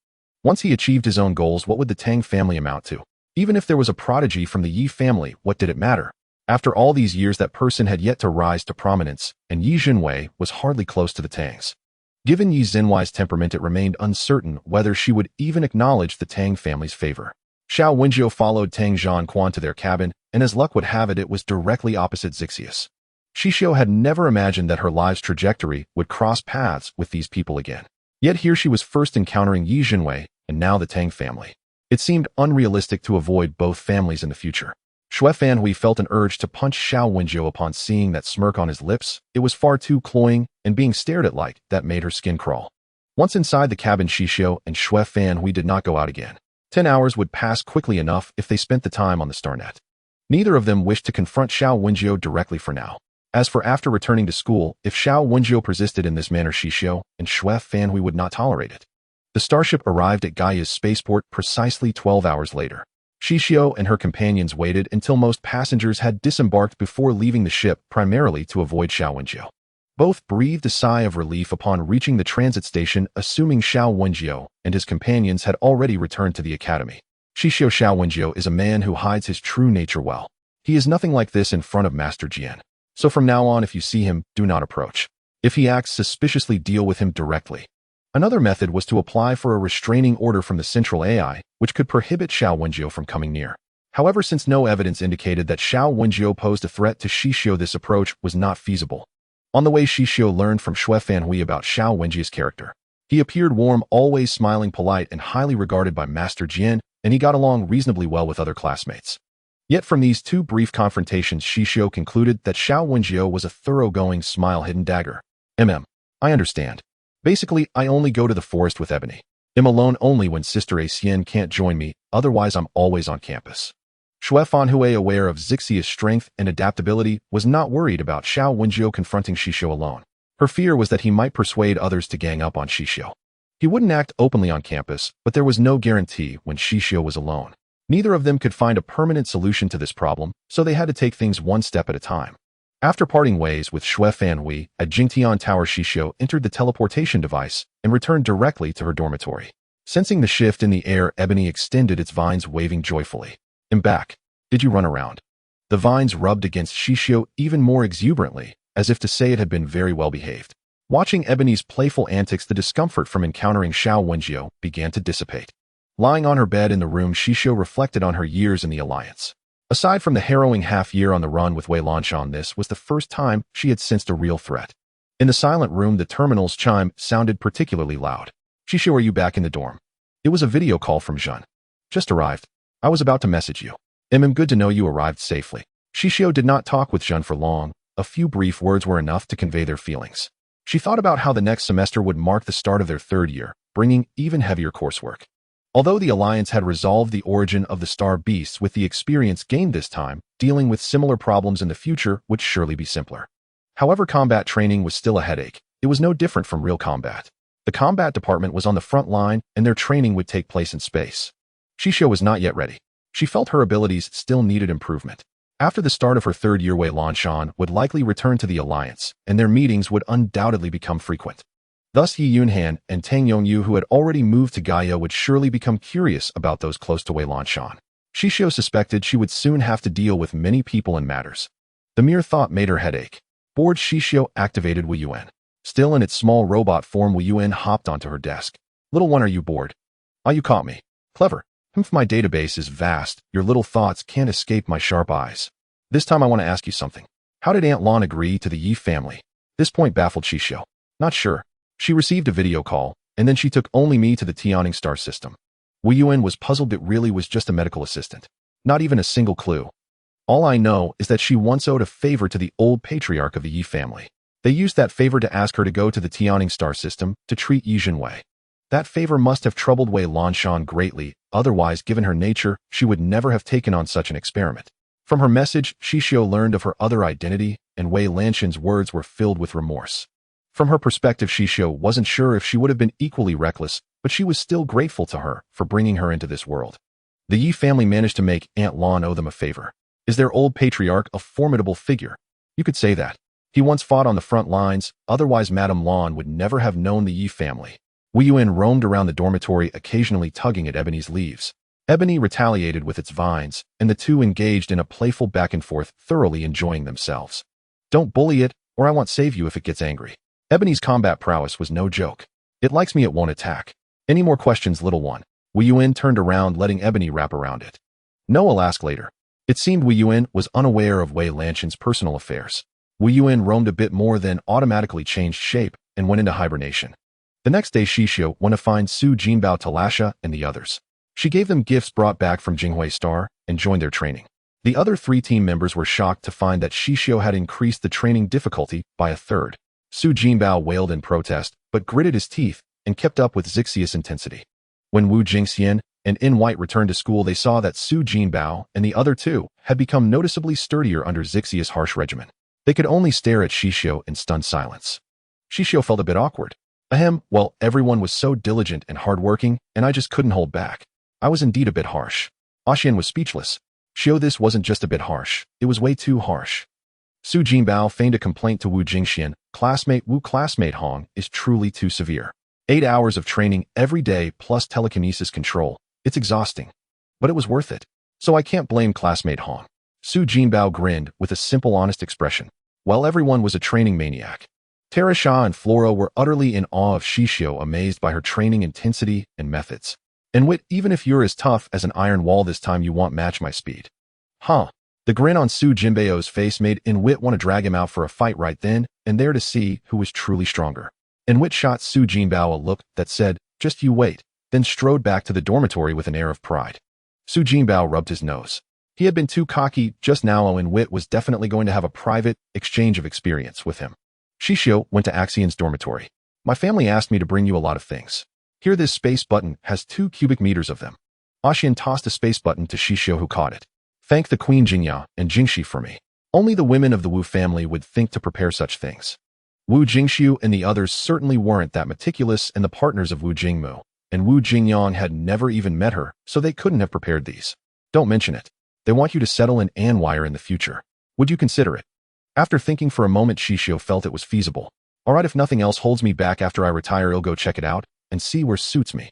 Once he achieved his own goals, what would the Tang family amount to? Even if there was a prodigy from the Yi family, what did it matter? After all these years, that person had yet to rise to prominence, and Yi Jinwei was hardly close to the Tangs. Given Yi Jinwei's temperament, it remained uncertain whether she would even acknowledge the Tang family's favor. Xiao Wenjiu followed Tang Jianquan to their cabin, and as luck would have it, it was directly opposite Xixiu's. Xixiu had never imagined that her life's trajectory would cross paths with these people again. Yet here she was first encountering Yi Jinwei, and now the Tang family. It seemed unrealistic to avoid both families in the future. Xue Fanhui felt an urge to punch Xiao Wenjiu upon seeing that smirk on his lips. It was far too cloying, and being stared at like that made her skin crawl. Once inside the cabin, Xixiu and Xue Fanhui did not go out again. 10 hours would pass quickly enough if they spent the time on the starnet. Neither of them wished to confront Xiao Wenjiu directly for now. As for after returning to school, if Xiao Wenjiu persisted in this manner, Xixiu and Xue Fanhui would not tolerate it. The starship arrived at Gaia's spaceport precisely 12 hours later. Xixiu and her companions waited until most passengers had disembarked before leaving the ship, primarily to avoid Xiao Wenjiu. Both breathed a sigh of relief upon reaching the transit station, assuming Xiao Wenjiu and his companions had already returned to the academy. Xixiu Wenjiu is a man who hides his true nature well. He is nothing like this in front of Master Jian. So from now on, if you see him, do not approach. If he acts suspiciously, deal with him directly. Another method was to apply for a restraining order from the central AI, which could prohibit Xiao Wenjiu from coming near. However, since no evidence indicated that Xiao Wenjiu posed a threat to Xixiu, this approach was not feasible. On the way, Xixiu learned from Xue Fanhui about Xiao Wenjiu's character. He appeared warm, always smiling, polite, and highly regarded by Master Jian, and he got along reasonably well with other classmates. Yet from these two brief confrontations, Xixiu concluded that Xiao Wenjiu was a thoroughgoing, smile-hidden dagger. I understand. Basically, I only go to the forest with Ebony. I'm alone only when Sister Acienne can't join me, otherwise I'm always on campus. Xue Fanhui, aware of Xixiu's strength and adaptability, was not worried about Xiao Wenjiu confronting Xixiu alone. Her fear was that he might persuade others to gang up on Xixiu. He wouldn't act openly on campus, but there was no guarantee when Xixiu was alone. Neither of them could find a permanent solution to this problem, so they had to take things one step at a time. After parting ways with Xue Fanhui at Jingtian Tower, Xixiu entered the teleportation device and returned directly to her dormitory. Sensing the shift in the air, Ebony extended its vines, waving joyfully. I'm back. Did you run around? The vines rubbed against Xixiu even more exuberantly, as if to say it had been very well behaved. Watching Ebony's playful antics, the discomfort from encountering Xiao Wenjiu began to dissipate. Lying on her bed in the room, Xixiu reflected on her years in the Alliance. Aside from the harrowing half-year on the run with Wei Lanshan, this was the first time she had sensed a real threat. In the silent room, the terminal's chime sounded particularly loud. Xixiu, are you back in the dorm? It was a video call from Zhen. Just arrived. I was about to message you. Good to know you arrived safely. Xixiu did not talk with Zhen for long. A few brief words were enough to convey their feelings. She thought about how the next semester would mark the start of their third year, bringing even heavier coursework. Although the Alliance had resolved the origin of the star beasts with the experience gained this time, dealing with similar problems in the future would surely be simpler. However, combat training was still a headache. It was no different from real combat. The combat department was on the front line, and their training would take place in space. Xixiu was not yet ready. She felt her abilities still needed improvement. After the start of her third year, Wei Lanshan would likely return to the Alliance, and their meetings would undoubtedly become frequent. Thus, Yi Yunhan and Tang Yongyu, who had already moved to Gaia, would surely become curious about those close to Wei Lanshan. Xixiu suspected she would soon have to deal with many people and matters. The mere thought made her headache. Bored, Xixiu activated Wu Yuan. Still in its small robot form, Wu Yuan hopped onto her desk. Little one, are you bored? Ah, you caught me. Clever. My database is vast. Your little thoughts can't escape my sharp eyes. This time I want to ask you something. How did Aunt Lan agree to the Yi family? This point baffled Xixiu. Not sure. She received a video call, and then she took only me to the Tianing star system. Wu Yuan was puzzled. It really was just a medical assistant. Not even a single clue. All I know is that she once owed a favor to the old patriarch of the Yi family. They used that favor to ask her to go to the Tianing star system to treat Yi Jinwei. That favor must have troubled Wei Lanshan greatly, otherwise, given her nature, she would never have taken on such an experiment. From her message, Xixiu learned of her other identity, and Wei Lanshan's words were filled with remorse. From her perspective, Xixiu wasn't sure if she would have been equally reckless, but she was still grateful to her for bringing her into this world. The Yi family managed to make Aunt Lan owe them a favor. Is their old patriarch a formidable figure? You could say that. He once fought on the front lines, otherwise Madame Lan would never have known the Yi family. Wu Yuan roamed around the dormitory, occasionally tugging at Ebony's leaves. Ebony retaliated with its vines, and the two engaged in a playful back and forth, thoroughly enjoying themselves. Don't bully it, or I won't save you if it gets angry. Ebony's combat prowess was no joke. It likes me, it won't attack. Any more questions, little one? Wu Yuan turned around, letting Ebony wrap around it. No, I'll ask later. It seemed Wu Yuan was unaware of Wei Lanshan's personal affairs. Wu Yuan roamed a bit more, then automatically changed shape and went into hibernation. The next day, Xixiu went to find Su Jinbao, Talasha, and the others. She gave them gifts brought back from Jinghui Star and joined their training. The other 3 team members were shocked to find that Xixiu had increased the training difficulty by a third. Su Jinbao wailed in protest, but gritted his teeth and kept up with Xixiu's intensity. When Wu Jingxian and In White returned to school, they saw that Su Jinbao and the other 2 had become noticeably sturdier under Xixiu's harsh regimen. They could only stare at Xixiu in stunned silence. Xixiu felt a bit awkward. Well, everyone was so diligent and hardworking, and I just couldn't hold back. I was indeed a bit harsh. Xian was speechless. This wasn't just a bit harsh, it was way too harsh. Su Jinbao feigned a complaint to Wu Jingxian. Classmate Hong is truly too severe. 8 hours of training every day plus telekinesis control. It's exhausting. But it was worth it. So I can't blame classmate Hong. Su Jinbao grinned with a simple, honest expression. Well, everyone was a training maniac. Tara Xia and Flora were utterly in awe of Xixiu, amazed by her training intensity and methods. And Wit, even if you're as tough as an iron wall this time, you won't match my speed. Huh. The grin on Su Jinbao's face made Inwit want to drag him out for a fight right then and there to see who was truly stronger. Inwit shot Su Jinbao a look that said, just you wait, then strode back to the dormitory with an air of pride. Su Jinbao rubbed his nose. He had been too cocky just now. Inwit was definitely going to have a private exchange of experience with him. Xixiu went to Axian's dormitory. My family asked me to bring you a lot of things. Here, this space button has 2 cubic meters of them. Xian tossed a space button to Xixiu, who caught it. Thank the Queen Jingya and Jingxi for me. Only the women of the Wu family would think to prepare such things. Wu Jingxiu and the others certainly weren't that meticulous, and the partners of Wu Jingmu and Wu Jingyang had never even met her, so they couldn't have prepared these. Don't mention it. They want you to settle in Anwire in the future. Would you consider it? After thinking for a moment, Xixiu felt it was feasible. Alright, if nothing else holds me back after I retire, I'll go check it out and see where suits me.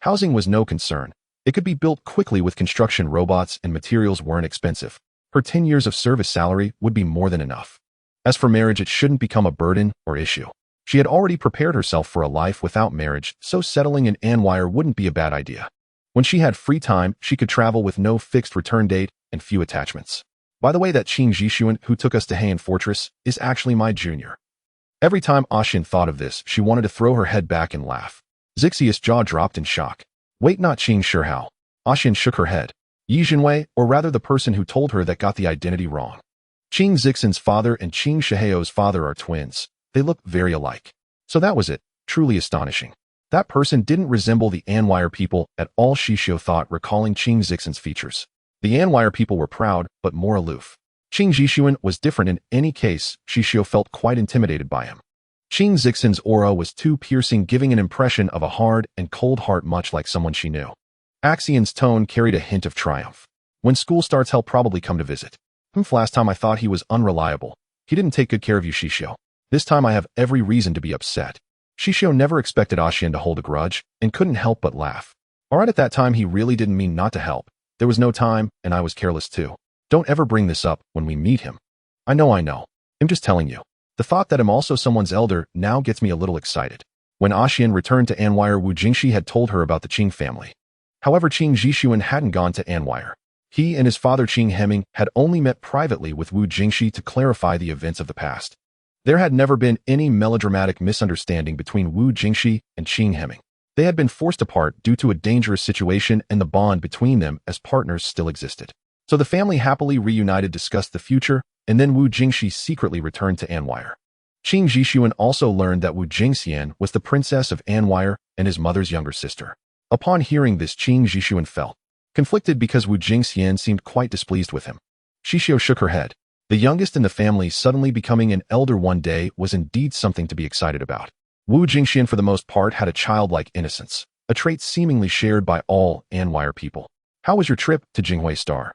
Housing was no concern. It could be built quickly with construction robots, and materials weren't expensive. Her 10 years of service salary would be more than enough. As for marriage, it shouldn't become a burden or issue. She had already prepared herself for a life without marriage, so settling in Anwire wouldn't be a bad idea. When she had free time, she could travel with no fixed return date and few attachments. By the way, that Qing Zhishuan who took us to Heian Fortress is actually my junior. Every time Ashian thought of this, she wanted to throw her head back and laugh. Xixiu's jaw dropped in shock. Wait, not Qing Shihao. Ashian shook her head. Yi Jinwei, or rather the person who told her that got the identity wrong. Qing Zixin's father and Qing Shihao's father are twins. They look very alike. So that was it. Truly astonishing. That person didn't resemble the Anwire people at all, Xixiu thought, recalling Qing Zixin's features. The Anwire people were proud, but more aloof. Qing Zixuan was different in any case. Xixiu felt quite intimidated by him. Qing Zixin's aura was too piercing, giving an impression of a hard and cold heart, much like someone she knew. Axian's tone carried a hint of triumph. When school starts, he'll probably come to visit. Last time I thought he was unreliable. He didn't take good care of you, Xixiu. This time I have every reason to be upset. Xixiu never expected Ashian to hold a grudge and couldn't help but laugh. Alright, at that time he really didn't mean not to help. There was no time, and I was careless too. Don't ever bring this up when we meet him. I know. I'm just telling you. The thought that I'm also someone's elder now gets me a little excited. When Ashian returned to Anwire, Wu Jingxi had told her about the Qing family. However, Qing Zixuan hadn't gone to Anwire. He and his father Qing Hemming had only met privately with Wu Jingxi to clarify the events of the past. There had never been any melodramatic misunderstanding between Wu Jingxi and Qing Hemming. They had been forced apart due to a dangerous situation, and the bond between them as partners still existed. So the family happily reunited, discussed the future, and then Wu Jingxi secretly returned to Anwire. Qing Zixuan also learned that Wu Jingxian was the princess of Anwire and his mother's younger sister. Upon hearing this, Qing Zixuan felt conflicted because Wu Jingxian seemed quite displeased with him. Xixiu shook her head. The youngest in the family suddenly becoming an elder one day was indeed something to be excited about. Wu Jingxian for the most part had a childlike innocence, a trait seemingly shared by all Anwire people. How was your trip to Jinghui Star?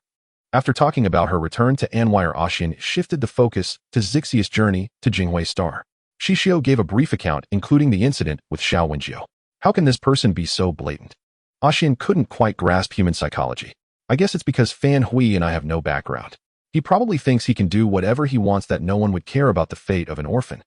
After talking about her return to Anwire, Ashian shifted the focus to Xixiu's journey to Jinghui Star. Xixiu gave a brief account, including the incident with Xiao Wenjiu. How can this person be so blatant? Ashian couldn't quite grasp human psychology. I guess it's because Fan Hui and I have no background. He probably thinks he can do whatever he wants, that no one would care about the fate of an orphan.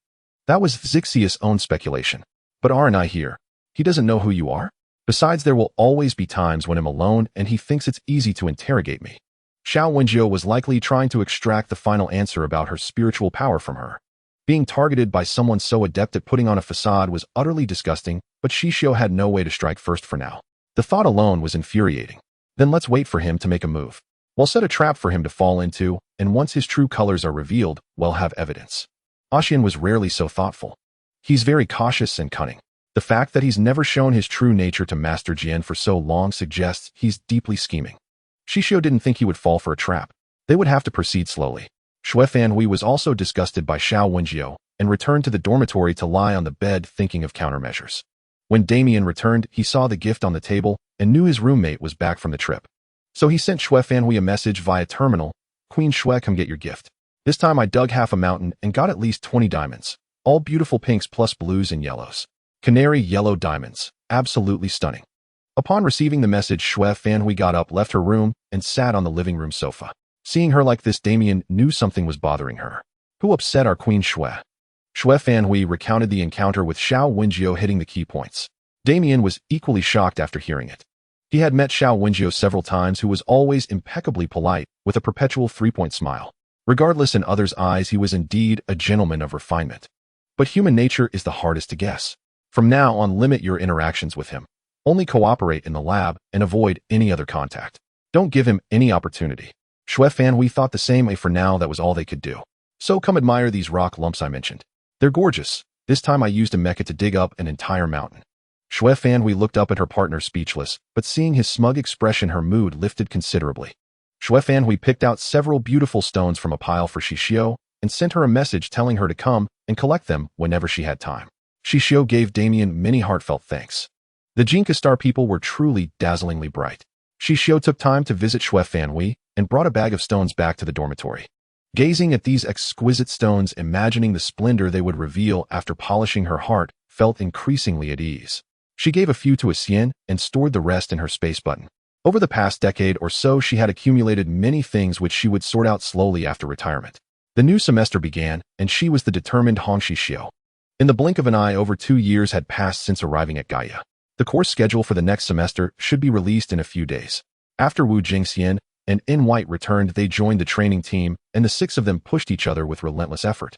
That was Xixiu's own speculation. But aren't I here? He doesn't know who you are? Besides, there will always be times when I'm alone and he thinks it's easy to interrogate me. Xiao Wenjiu was likely trying to extract the final answer about her spiritual power from her. Being targeted by someone so adept at putting on a facade was utterly disgusting, but Xixiu had no way to strike first for now. The thought alone was infuriating. Then let's wait for him to make a move. We'll set a trap for him to fall into, and once his true colors are revealed, we'll have evidence. Ashian was rarely so thoughtful. He's very cautious and cunning. The fact that he's never shown his true nature to Master Jian for so long suggests he's deeply scheming. Xixiu didn't think he would fall for a trap. They would have to proceed slowly. Xue Fanhui was also disgusted by Xiao Wenjiu and returned to the dormitory to lie on the bed thinking of countermeasures. When Damien returned, he saw the gift on the table and knew his roommate was back from the trip. So he sent Xue Fanhui a message via terminal. Queen Xue, come get your gift. This time I dug half a mountain and got at least 20 diamonds. All beautiful pinks plus blues and yellows. Canary yellow diamonds. Absolutely stunning. Upon receiving the message, Xue Fanhui got up, left her room, and sat on the living room sofa. Seeing her like this, Damien knew something was bothering her. Who upset our Queen Xue? Xue Fanhui recounted the encounter with Xiao Wenjiu, hitting the key points. Damien was equally shocked after hearing it. He had met Xiao Wenjiu several times, who was always impeccably polite, with a perpetual three-point smile. Regardless, in others' eyes, he was indeed a gentleman of refinement. But human nature is the hardest to guess. From now on, limit your interactions with him. Only cooperate in the lab and avoid any other contact. Don't give him any opportunity. Xue Fanhui thought the same way. For now, that was all they could do. So come admire these rock lumps I mentioned. They're gorgeous. This time I used a mecha to dig up an entire mountain. Xue Fanhui looked up at her partner, speechless, but seeing his smug expression, her mood lifted considerably. Xue Fanhui picked out several beautiful stones from a pile for Xixiu and sent her a message telling her to come and collect them whenever she had time. Xixiu gave Damien many heartfelt thanks. The Jinka Star people were truly dazzlingly bright. Xixiu took time to visit Xue Fanhui and brought a bag of stones back to the dormitory. Gazing at these exquisite stones, imagining the splendor they would reveal after polishing, her heart felt increasingly at ease. She gave a few to Xian and stored the rest in her space button. Over the past decade or so, she had accumulated many things which she would sort out slowly after retirement. The new semester began, and she was the determined Hong Xixiu. In the blink of an eye, over 2 years had passed since arriving at Gaia. The course schedule for the next semester should be released in a few days. After Wu Jingxian and In White returned, they joined the training team, and the 6 of them pushed each other with relentless effort.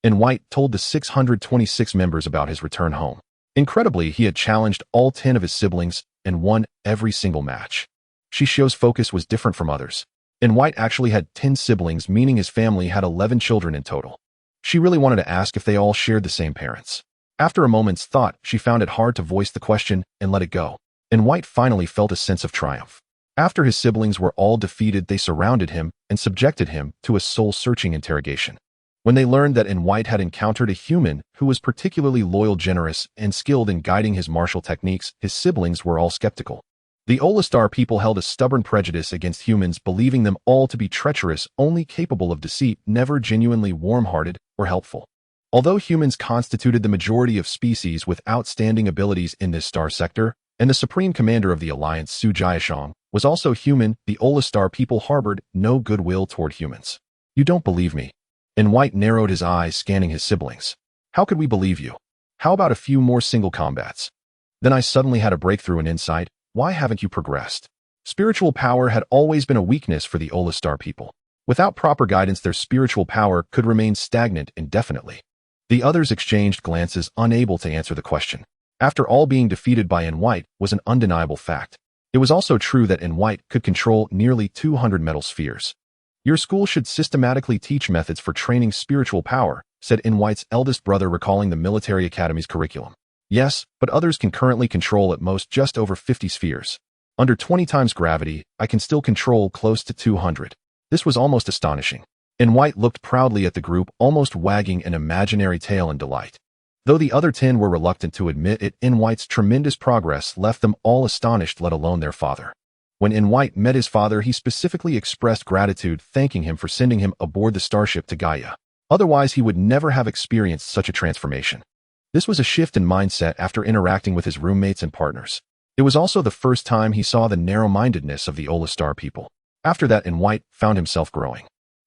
In White told the 626 members about his return home. Incredibly, he had challenged all 10 of his siblings and won every single match. Xixiu's focus was different from others. In White actually had 10 siblings, meaning his family had 11 children in total. She really wanted to ask if they all shared the same parents. After a moment's thought, she found it hard to voice the question and let it go. In White finally felt a sense of triumph. After his siblings were all defeated, they surrounded him and subjected him to a soul-searching interrogation. When they learned that In White had encountered a human who was particularly loyal, generous, and skilled in guiding his martial techniques, his siblings were all skeptical. The Olastar people held a stubborn prejudice against humans, believing them all to be treacherous, only capable of deceit, never genuinely warm-hearted or helpful. Although humans constituted the majority of species with outstanding abilities in this star sector, and the supreme commander of the alliance, Su Jiashong, was also human, the Olastar people harbored no goodwill toward humans. You don't believe me? In White narrowed his eyes, scanning his siblings. How could we believe you? How about a few more single combats? Then I suddenly had a breakthrough and insight. Why haven't you progressed? Spiritual power had always been a weakness for the Olastar people. Without proper guidance, their spiritual power could remain stagnant indefinitely. The others exchanged glances, unable to answer the question. After all, being defeated by In White was an undeniable fact. It was also true that In White could control nearly 200 metal spheres. Your school should systematically teach methods for training spiritual power, said In White's eldest brother, recalling the military academy's curriculum. Yes, but others can currently control at most just over 50 spheres. Under 20 times gravity, I can still control close to 200. This was almost astonishing. In White looked proudly at the group, almost wagging an imaginary tail in delight. Though the other 10 were reluctant to admit it, In White's tremendous progress left them all astonished, let alone their father. When In White met his father, he specifically expressed gratitude, thanking him for sending him aboard the starship to Gaia. Otherwise, he would never have experienced such a transformation. This was a shift in mindset after interacting with his roommates and partners. It was also the first time he saw the narrow-mindedness of the Olastar people. After that, In White found himself growing.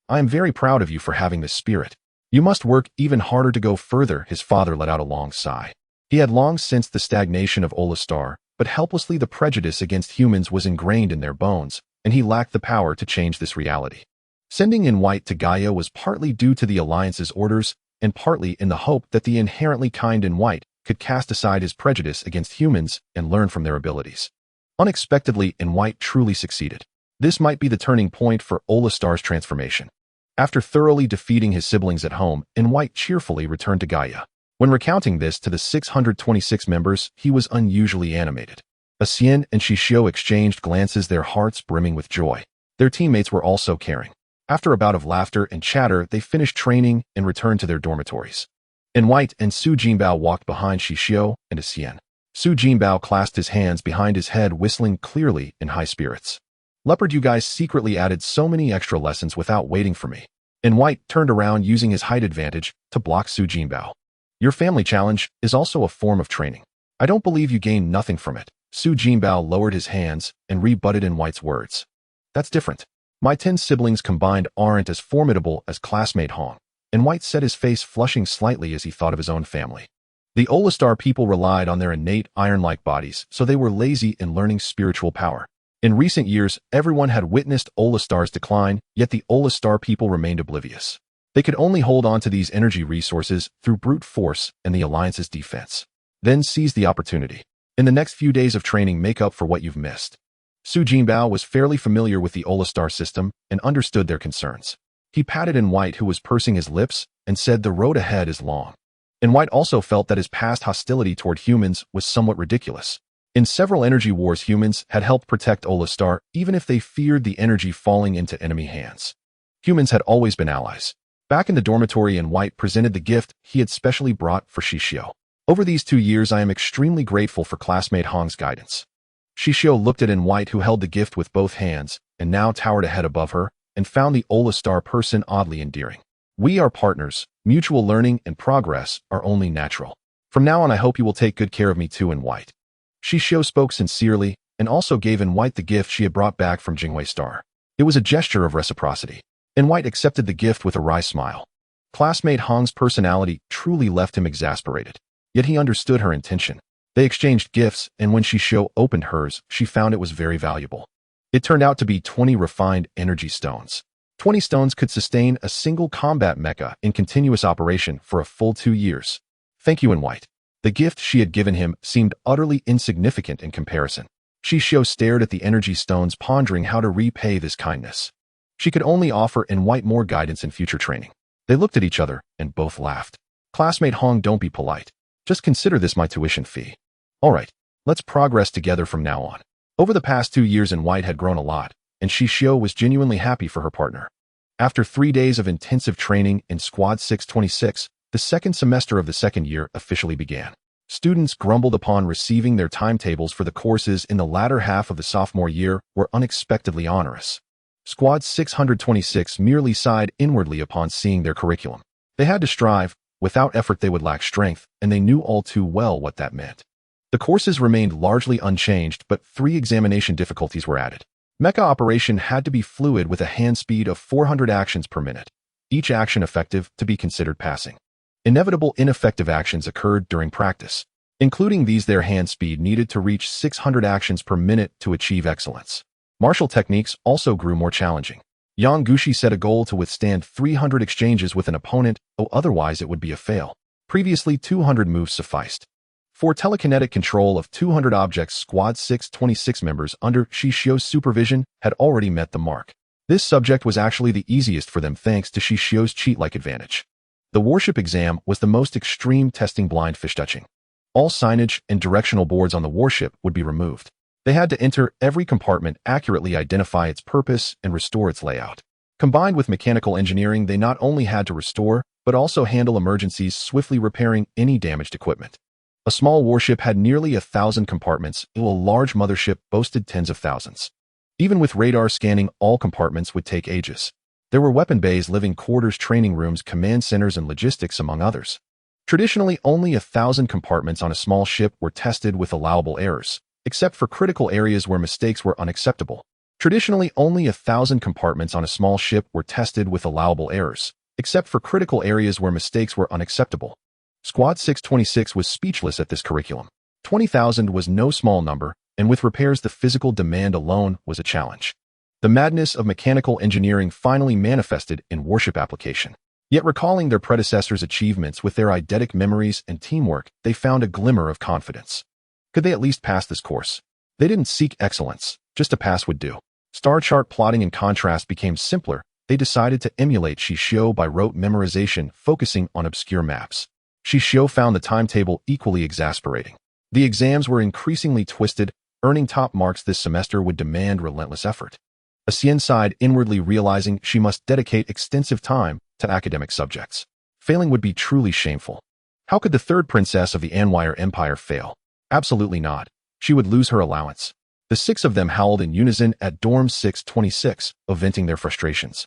I am very proud of you for having this spirit. You must work even harder to go further, his father let out a long sigh. He had long sensed the stagnation of Olastar, but helplessly the prejudice against humans was ingrained in their bones, and he lacked the power to change this reality. Sending In White to Gaia was partly due to the Alliance's orders, and partly in the hope that the inherently kind In White could cast aside his prejudice against humans and learn from their abilities. Unexpectedly, In White truly succeeded. This might be the turning point for Olastar's transformation. After thoroughly defeating his siblings at home, In White cheerfully returned to Gaia. When recounting this to the 626 members, he was unusually animated. Xixiu and Xixiu exchanged glances, their hearts brimming with joy. Their teammates were also caring. After a bout of laughter and chatter, they finished training and returned to their dormitories. In White and Su Jinbao walked behind Xixiu and Xixiu. Su Jinbao clasped his hands behind his head, whistling clearly in high spirits. Leopard, you guys secretly added so many extra lessons without waiting for me. In White turned around, using his height advantage to block Su Jinbao. Your family challenge is also a form of training. I don't believe you gain nothing from it. Su Jinbao lowered his hands and rebutted In White's words. That's different. My 10 siblings combined aren't as formidable as classmate Hong. In White said, his face flushing slightly as he thought of his own family. The Olastar people relied on their innate iron-like bodies, so they were lazy in learning spiritual power. In recent years, everyone had witnessed Olastar's decline, yet the Olastar people remained oblivious. They could only hold on to these energy resources through brute force and the Alliance's defense. Then seize the opportunity. In the next few days of training, make up for what you've missed. Su Jinbao was fairly familiar with the Olastar system and understood their concerns. He patted In White, who was pursing his lips, and said the road ahead is long. In White also felt that his past hostility toward humans was somewhat ridiculous. In several energy wars, humans had helped protect Olastar, even if they feared the energy falling into enemy hands. Humans had always been allies. Back in the dormitory, In White presented the gift he had specially brought for Xixiu. Over these 2 years, I am extremely grateful for classmate Hong's guidance. Xixiu looked at In White, who held the gift with both hands and now towered a head above her, and found the Olastar person oddly endearing. We are partners. Mutual learning and progress are only natural. From now on, I hope you will take good care of me too, In White. Xixiu spoke sincerely and also gave In White the gift she had brought back from Jinghui Star. It was a gesture of reciprocity. In White accepted the gift with a wry smile. Classmate Hong's personality truly left him exasperated. Yet he understood her intention. They exchanged gifts, and when Xixiu opened hers, she found it was very valuable. It turned out to be 20 refined energy stones. 20 stones could sustain a single combat mecha in continuous operation for a full 2 years. Thank you in white. The gift she had given him seemed utterly insignificant in comparison. Xixiu stared at the energy stones, pondering how to repay this kindness. She could only offer in white more guidance in future training. They looked at each other and both laughed. Classmate Hong, don't be polite. Just consider this my tuition fee. All right, let's progress together from now on. Over the past 2 years in white had grown a lot, and Xixiu was genuinely happy for her partner. After 3 days of intensive training in Squad 626, the second semester of the second year officially began. Students grumbled upon receiving their timetables for the courses in the latter half of the sophomore year were unexpectedly onerous. Squad 626 merely sighed inwardly upon seeing their curriculum. They had to strive. Without effort they would lack strength, and they knew all too well what that meant. The courses remained largely unchanged, but 3 examination difficulties were added. Mecha operation had to be fluid with a hand speed of 400 actions per minute, each action effective to be considered passing. Inevitable ineffective actions occurred during practice. Including these, their hand speed needed to reach 600 actions per minute to achieve excellence. Martial techniques also grew more challenging. Yang Gushi set a goal to withstand 300 exchanges with an opponent, though otherwise it would be a fail. Previously 200 moves sufficed. For telekinetic control of 200 objects, Squad 626 members under Xixiu's supervision had already met the mark. This subject was actually the easiest for them thanks to Xixiu's cheat-like advantage. The warship exam was the most extreme, testing blind fish touching. All signage and directional boards on the warship would be removed. They had to enter every compartment, accurately identify its purpose, and restore its layout. Combined with mechanical engineering, they not only had to restore, but also handle emergencies, swiftly repairing any damaged equipment. A small warship had nearly 1,000 compartments, while a large mothership boasted tens of thousands. Even with radar scanning, all compartments would take ages. There were weapon bays, living quarters, training rooms, command centers, and logistics, among others. Traditionally, only 1,000 compartments on a small ship were tested with allowable errors, except for critical areas where mistakes were unacceptable. Traditionally, only 1,000 compartments on a small ship were tested with allowable errors, except for critical areas where mistakes were unacceptable. Squad 626 was speechless at this curriculum. 20,000 was no small number, and with repairs the physical demand alone was a challenge. The madness of mechanical engineering finally manifested in warship application. Yet recalling their predecessors' achievements with their eidetic memories and teamwork, they found a glimmer of confidence. Could they at least pass this course? They didn't seek excellence, just a pass would do. Star chart plotting and contrast became simpler. They decided to emulate Xixiu by rote memorization, focusing on obscure maps. Xixiu found the timetable equally exasperating. The exams were increasingly twisted. Earning top marks this semester would demand relentless effort. Xian sighed inwardly, realizing she must dedicate extensive time to academic subjects. Failing would be truly shameful. How could the third princess of the Anwire Empire fail? Absolutely not. She would lose her allowance. The 6 of them howled in unison at dorm 626, venting their frustrations.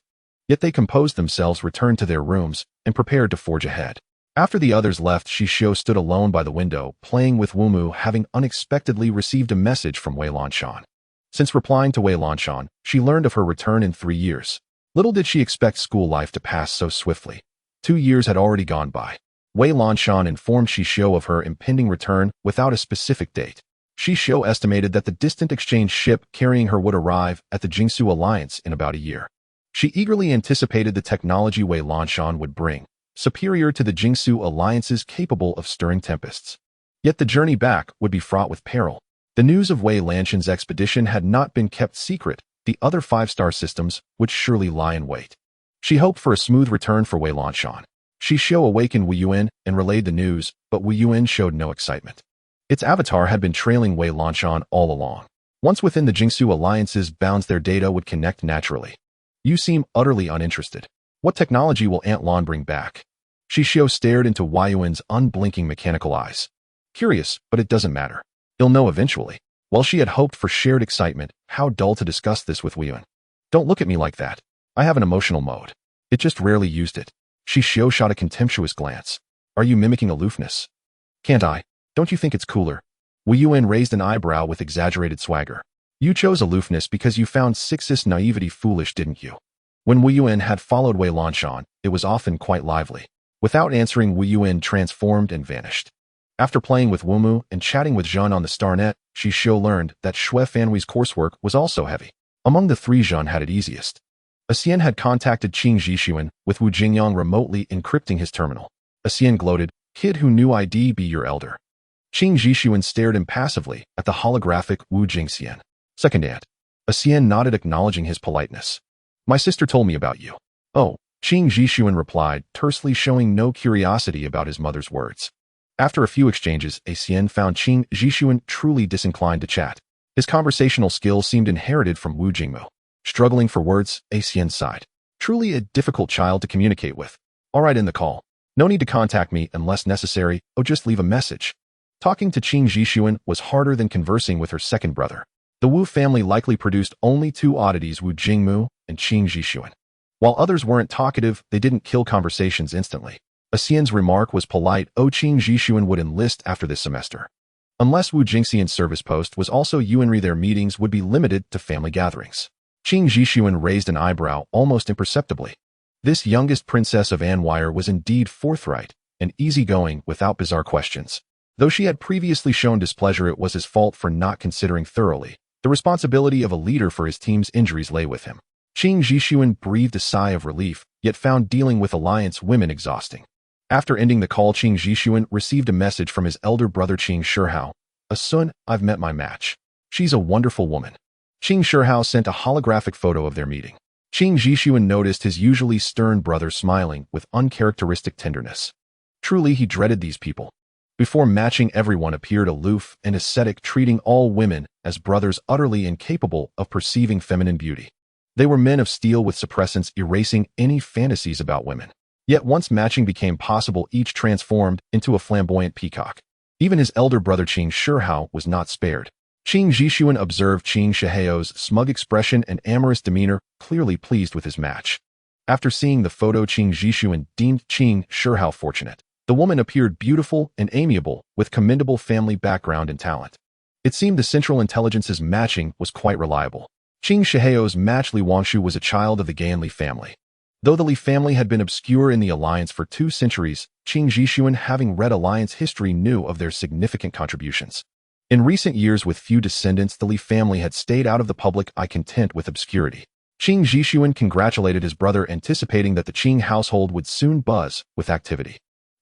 Yet they composed themselves, returned to their rooms, and prepared to forge ahead. After the others left, Xixiu stood alone by the window, playing with Wumu, having unexpectedly received a message from Wei Lanshan. Since replying to Wei Lanshan, she learned of her return in 3 years. Little did she expect school life to pass so swiftly. 2 years had already gone by. Wei Lanshan informed Xixiu of her impending return without a specific date. Xixiu estimated that the distant exchange ship carrying her would arrive at the Xixiu Alliance in about a year. She eagerly anticipated the technology Wei Lanshan would bring, superior to the Xixiu Alliances, capable of stirring tempests. Yet the journey back would be fraught with peril. The news of Wei Lanshan's expedition had not been kept secret. The other 5-star systems would surely lie in wait. She hoped for a smooth return for Wei Lanshan. Xixiu awakened Wu Yuan and relayed the news, but Wu Yuan showed no excitement. Its avatar had been trailing Wei Lanshan all along. Once within the Xixiu Alliance's bounds, their data would connect naturally. You seem utterly uninterested. What technology will Aunt Lan bring back? Xixiu stared into Wei Yuan's unblinking mechanical eyes. Curious, but it doesn't matter. He'll know eventually. While she had hoped for shared excitement, how dull to discuss this with Wu Yuan. Don't look at me like that. I have an emotional mode. It just rarely used it. Xixiu shot a contemptuous glance. Are you mimicking aloofness? Can't I? Don't you think it's cooler? Wu Yuan raised an eyebrow with exaggerated swagger. You chose aloofness because you found Six's naivety foolish, didn't you? When Wu Yuan had followed Wei Lanshan, it was often quite lively. Without answering, Wu Yuan transformed and vanished. After playing with Wumu and chatting with Zhen on the StarNet, Xixiu learned that Xue Fanhui's coursework was also heavy. Among the 3, Zhen had it easiest. Xian had contacted Qing Xixiu with Wu Jingyang remotely encrypting his terminal. Xian gloated, "Kid who knew ID be your elder." Qing Xixiu stared impassively at the holographic Wu Jingxian. Second aunt. Xian nodded, acknowledging his politeness. "My sister told me about you." "Oh," Qing Xixiu replied, tersely, showing no curiosity about his mother's words. After a few exchanges, Xian found Qing Xixiu truly disinclined to chat. His conversational skills seemed inherited from Wu Jingmu. Struggling for words, Xian sighed. "Truly a difficult child to communicate with. All right, in the call. No need to contact me unless necessary, or just leave a message." Talking to Qing Xixiu was harder than conversing with her second brother. The Wu family likely produced only two oddities, Wu Jingmu and Qing Xixiu. While others weren't talkative, they didn't kill conversations instantly. Xian's remark was polite. Qing Xixiu would enlist after this semester. Unless Wu Jingxian's service post was also Yuanri, their meetings would be limited to family gatherings. Qing Xixiu raised an eyebrow almost imperceptibly. This youngest princess of Anwire was indeed forthright and easygoing without bizarre questions. Though she had previously shown displeasure, it was his fault for not considering thoroughly. The responsibility of a leader for his team's injuries lay with him. Qing Xixiu breathed a sigh of relief, yet found dealing with Alliance women exhausting. After ending the call, Qing Xixiu received a message from his elder brother Qing Shihao. "Sun, I've met my match. She's a wonderful woman." Qing Shihao sent a holographic photo of their meeting. Qing Xixiu noticed his usually stern brother smiling with uncharacteristic tenderness. Truly, he dreaded these people. Before matching, everyone appeared aloof and ascetic, treating all women as brothers, utterly incapable of perceiving feminine beauty. They were men of steel with suppressants, erasing any fantasies about women. Yet once matching became possible, each transformed into a flamboyant peacock. Even his elder brother Qing Shihao was not spared. Qing Xixiu observed Qing Shihao's smug expression and amorous demeanor, clearly pleased with his match. After seeing the photo, Qing Xixiu deemed Qing Shihao fortunate. The woman appeared beautiful and amiable, with commendable family background and talent. It seemed the Central Intelligence's matching was quite reliable. Qing Shihao's match Li Wangshu was a child of the Ganli family. Though the Li family had been obscure in the Alliance for 2 centuries, Qing Xixiu, having read Alliance history, knew of their significant contributions. In recent years, with few descendants, the Li family had stayed out of the public eye, content with obscurity. Qing Xixiu congratulated his brother, anticipating that the Qing household would soon buzz with activity.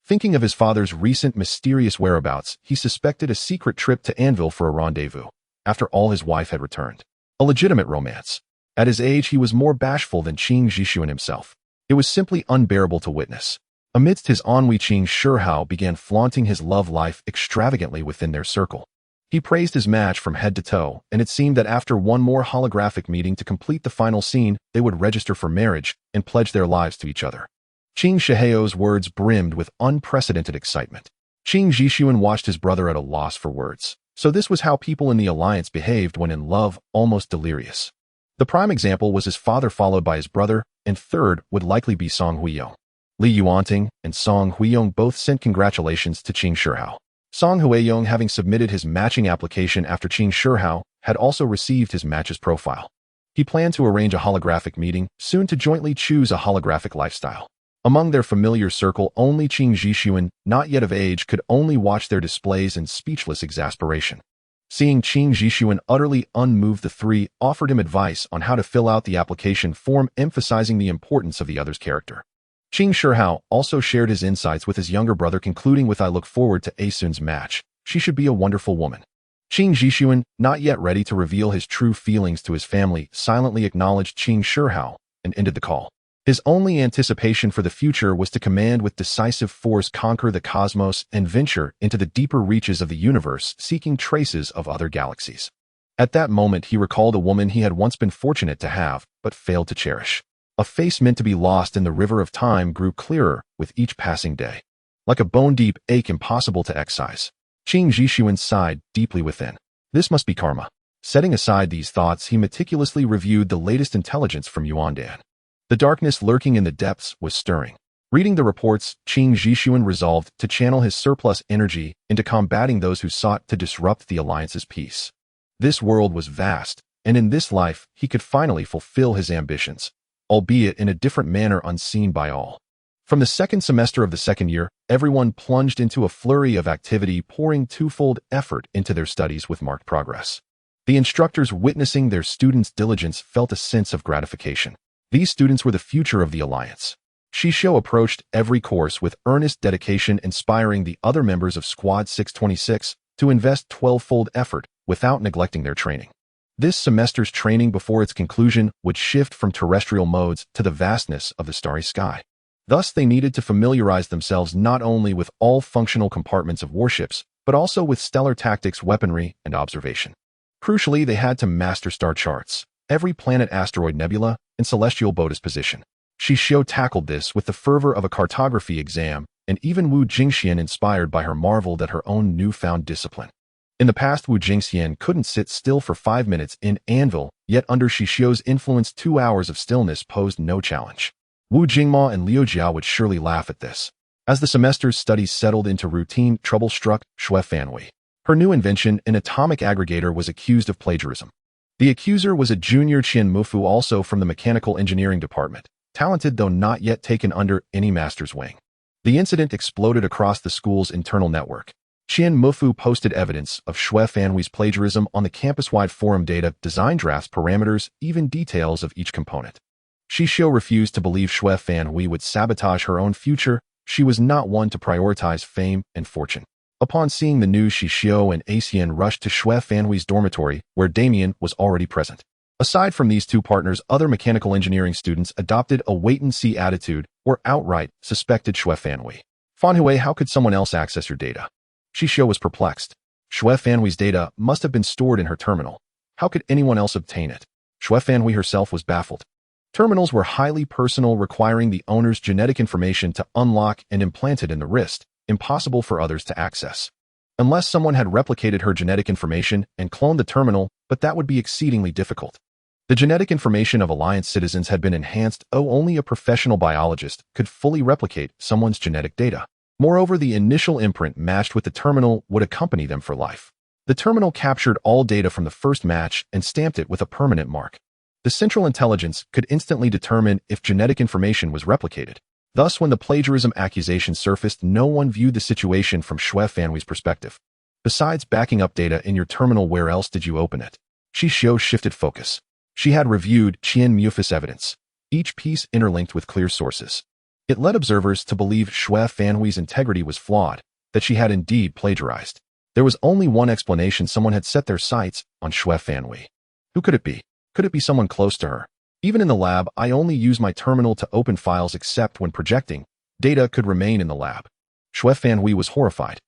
Thinking of his father's recent mysterious whereabouts, he suspected a secret trip to Anvil for a rendezvous, after all his wife had returned. A legitimate romance. At his age, he was more bashful than Qing Xixiu himself. It was simply unbearable to witness. Amidst his ennui, Qing Shihao began flaunting his love life extravagantly within their circle. He praised his match from head to toe, and it seemed that after one more holographic meeting to complete the final scene, they would register for marriage and pledge their lives to each other. Qing Shihao's words brimmed with unprecedented excitement. Qing Xixiu watched his brother at a loss for words. So this was how people in the Alliance behaved when in love, almost delirious. The prime example was his father, followed by his brother, and third would likely be Song Huiyong. Li Yuanting and Song Huiyong both sent congratulations to Qing Shihao. Song Huiyong, having submitted his matching application after Qing Shihao, had also received his match's profile. He planned to arrange a holographic meeting, soon to jointly choose a holographic lifestyle. Among their familiar circle, only Qing Xixiu, not yet of age, could only watch their displays in speechless exasperation. Seeing Qing Xixiu utterly unmoved, the three offered him advice on how to fill out the application form, emphasizing the importance of the other's character. Qing Shihao also shared his insights with his younger brother, concluding with, "I look forward to Asun's match. She should be a wonderful woman." Qing Xixiu, not yet ready to reveal his true feelings to his family, silently acknowledged Qing Shihao and ended the call. His only anticipation for the future was to command with decisive force, conquer the cosmos, and venture into the deeper reaches of the universe, seeking traces of other galaxies. At that moment, he recalled a woman he had once been fortunate to have, but failed to cherish. A face meant to be lost in the river of time grew clearer with each passing day. Like a bone-deep ache impossible to excise, Qing Xixiu sighed deeply within. This must be karma. Setting aside these thoughts, he meticulously reviewed the latest intelligence from Yuandan. The darkness lurking in the depths was stirring. Reading the reports, Qing Xixiu resolved to channel his surplus energy into combating those who sought to disrupt the Alliance's peace. This world was vast, and in this life he could finally fulfill his ambitions, albeit in a different manner unseen by all. From the second semester of the second year, everyone plunged into a flurry of activity, pouring twofold effort into their studies with marked progress. The instructors, witnessing their students' diligence, felt a sense of gratification. These students were the future of the Alliance. Xixiu approached every course with earnest dedication, inspiring the other members of Squad 626 to invest 12-fold effort without neglecting their training. This semester's training before its conclusion would shift from terrestrial modes to the vastness of the starry sky. Thus, they needed to familiarize themselves not only with all functional compartments of warships, but also with stellar tactics, weaponry, and observation. Crucially, they had to master star charts, every planet, asteroid, nebula, and celestial body's position. Xixiu tackled this with the fervor of a cartography exam, and even Wu Jingxian, inspired by her, marveled at her own newfound discipline. In the past, Wu Jingxian couldn't sit still for 5 minutes in Anvil, yet under Xixiu's influence 2 hours of stillness posed no challenge. Wu Jingma and Liu Jiao would surely laugh at this. As the semester's studies settled into routine, trouble struck Xue Fanhui. Her new invention, an atomic aggregator, was accused of plagiarism. The accuser was a junior Qian Mufu, also from the mechanical engineering department, talented though not yet taken under any master's wing. The incident exploded across the school's internal network. Qian Mufu posted evidence of Xue Fanhui's plagiarism on the campus-wide forum, data, design drafts, parameters, even details of each component. Xixiu refused to believe Xue Fanhui would sabotage her own future. She was not one to prioritize fame and fortune. Upon seeing the news, Xixiu and Acian rushed to Xue Fanhui's dormitory, where Damien was already present. Aside from these two partners, other mechanical engineering students adopted a wait-and-see attitude or outright suspected Xue Fanhui. Fanhui, how could someone else access your data? Xixiu was perplexed. Xue Fanhui's data must have been stored in her terminal. How could anyone else obtain it? Xue Fanhui herself was baffled. Terminals were highly personal, requiring the owner's genetic information to unlock and implant it in the wrist, impossible for others to access. Unless someone had replicated her genetic information and cloned the terminal, but that would be exceedingly difficult. The genetic information of Alliance citizens had been enhanced, only a professional biologist could fully replicate someone's genetic data. Moreover, the initial imprint matched with the terminal would accompany them for life. The terminal captured all data from the first match and stamped it with a permanent mark. The central intelligence could instantly determine if genetic information was replicated. Thus, when the plagiarism accusation surfaced, no one viewed the situation from Xue Fanhui's perspective. Besides backing up data in your terminal, where else did you open it? Xixiu shifted focus. She had reviewed Qian Mufu's evidence, each piece interlinked with clear sources. It led observers to believe Xue Fanhui's integrity was flawed, that she had indeed plagiarized. There was only one explanation: someone had set their sights on Xue Fanhui. Who could it be? Could it be someone close to her? Even in the lab, I only use my terminal to open files, except when projecting. Data could remain in the lab. Xue Fanhui was horrified.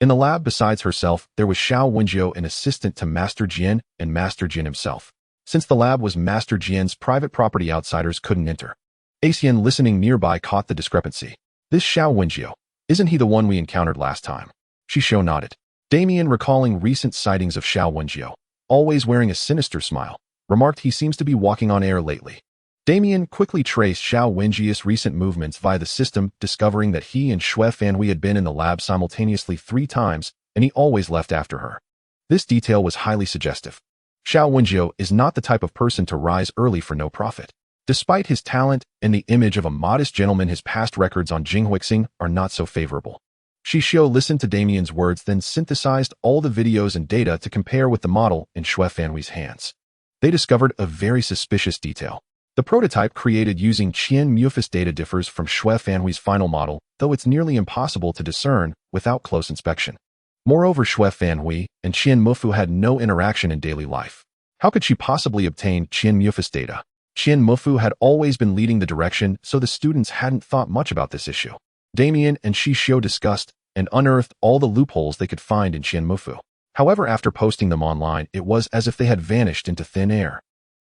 In the lab, besides herself, there was Xiao Wenjiu, an assistant to Master Jian, and Master Jian himself. Since the lab was Master Jian's private property, outsiders couldn't enter. Acian, listening nearby, caught the discrepancy. This Xiao Wenjiu, isn't he the one we encountered last time? Xixiu nodded. Damien, recalling recent sightings of Xiao Wenjiu, always wearing a sinister smile, remarked, he seems to be walking on air lately. Damien quickly traced Xiao Wenjiu's recent movements via the system, discovering that he and Xue Fanhui had been in the lab simultaneously 3 times, and he always left after her. This detail was highly suggestive. Xiao Wenjiu is not the type of person to rise early for no profit. Despite his talent and the image of a modest gentleman, his past records on Jinghuixing are not so favorable. Xixiu listened to Damien's words, then synthesized all the videos and data to compare with the model in Xue Fanhui's hands. They discovered a very suspicious detail. The prototype created using Qian Mufu's data differs from Xue Fanhui's final model, though it's nearly impossible to discern without close inspection. Moreover, Xue Fanhui and Qian Mufu had no interaction in daily life. How could she possibly obtain Qian Mufu's data? Qian Mufu had always been leading the direction, so the students hadn't thought much about this issue. Damien and Xixiu discussed and unearthed all the loopholes they could find in Qian Mufu. However, after posting them online, it was as if they had vanished into thin air.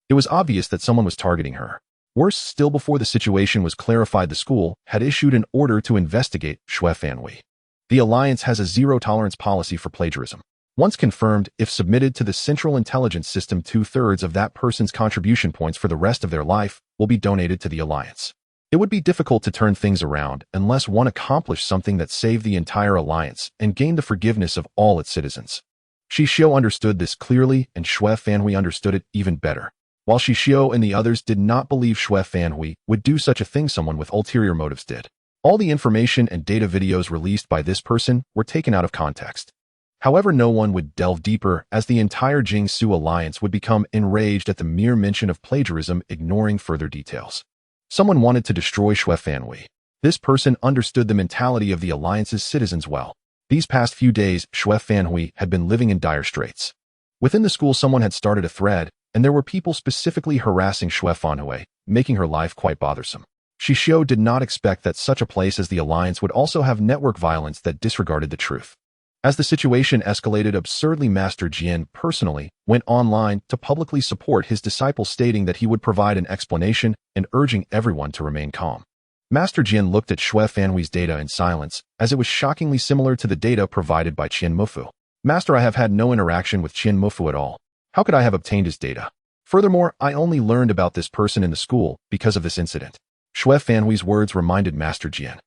It was obvious that someone was targeting her. Worse still, before the situation was clarified, the school had issued an order to investigate Xue Fanhui. The Alliance has a zero-tolerance policy for plagiarism. Once confirmed, if submitted to the Central Intelligence System, 2/3 of that person's contribution points for the rest of their life will be donated to the Alliance. It would be difficult to turn things around unless one accomplished something that saved the entire Alliance and gained the forgiveness of all its citizens. Xixiu understood this clearly, and Xue Fanhui understood it even better. While Xixiu and the others did not believe Xue Fanhui would do such a thing, someone with ulterior motives did. All the information and data videos released by this person were taken out of context. However, no one would delve deeper, as the entire Xixiu alliance would become enraged at the mere mention of plagiarism, ignoring further details. Someone wanted to destroy Xue Fanhui. This person understood the mentality of the alliance's citizens well. These past few days, Xue Fanhui had been living in dire straits. Within the school, someone had started a thread, and there were people specifically harassing Xue Fanhui, making her life quite bothersome. Xixiu did not expect that such a place as the alliance would also have network violence that disregarded the truth. As the situation escalated absurdly, Master Jian personally went online to publicly support his disciple, stating that he would provide an explanation and urging everyone to remain calm. Master Jian looked at Xue Fanhui's data in silence, as it was shockingly similar to the data provided by Qian Mufu. Master, I have had no interaction with Qian Mufu at all. How could I have obtained his data? Furthermore, I only learned about this person in the school because of this incident. Xue Fanhui's words reminded Master Jian.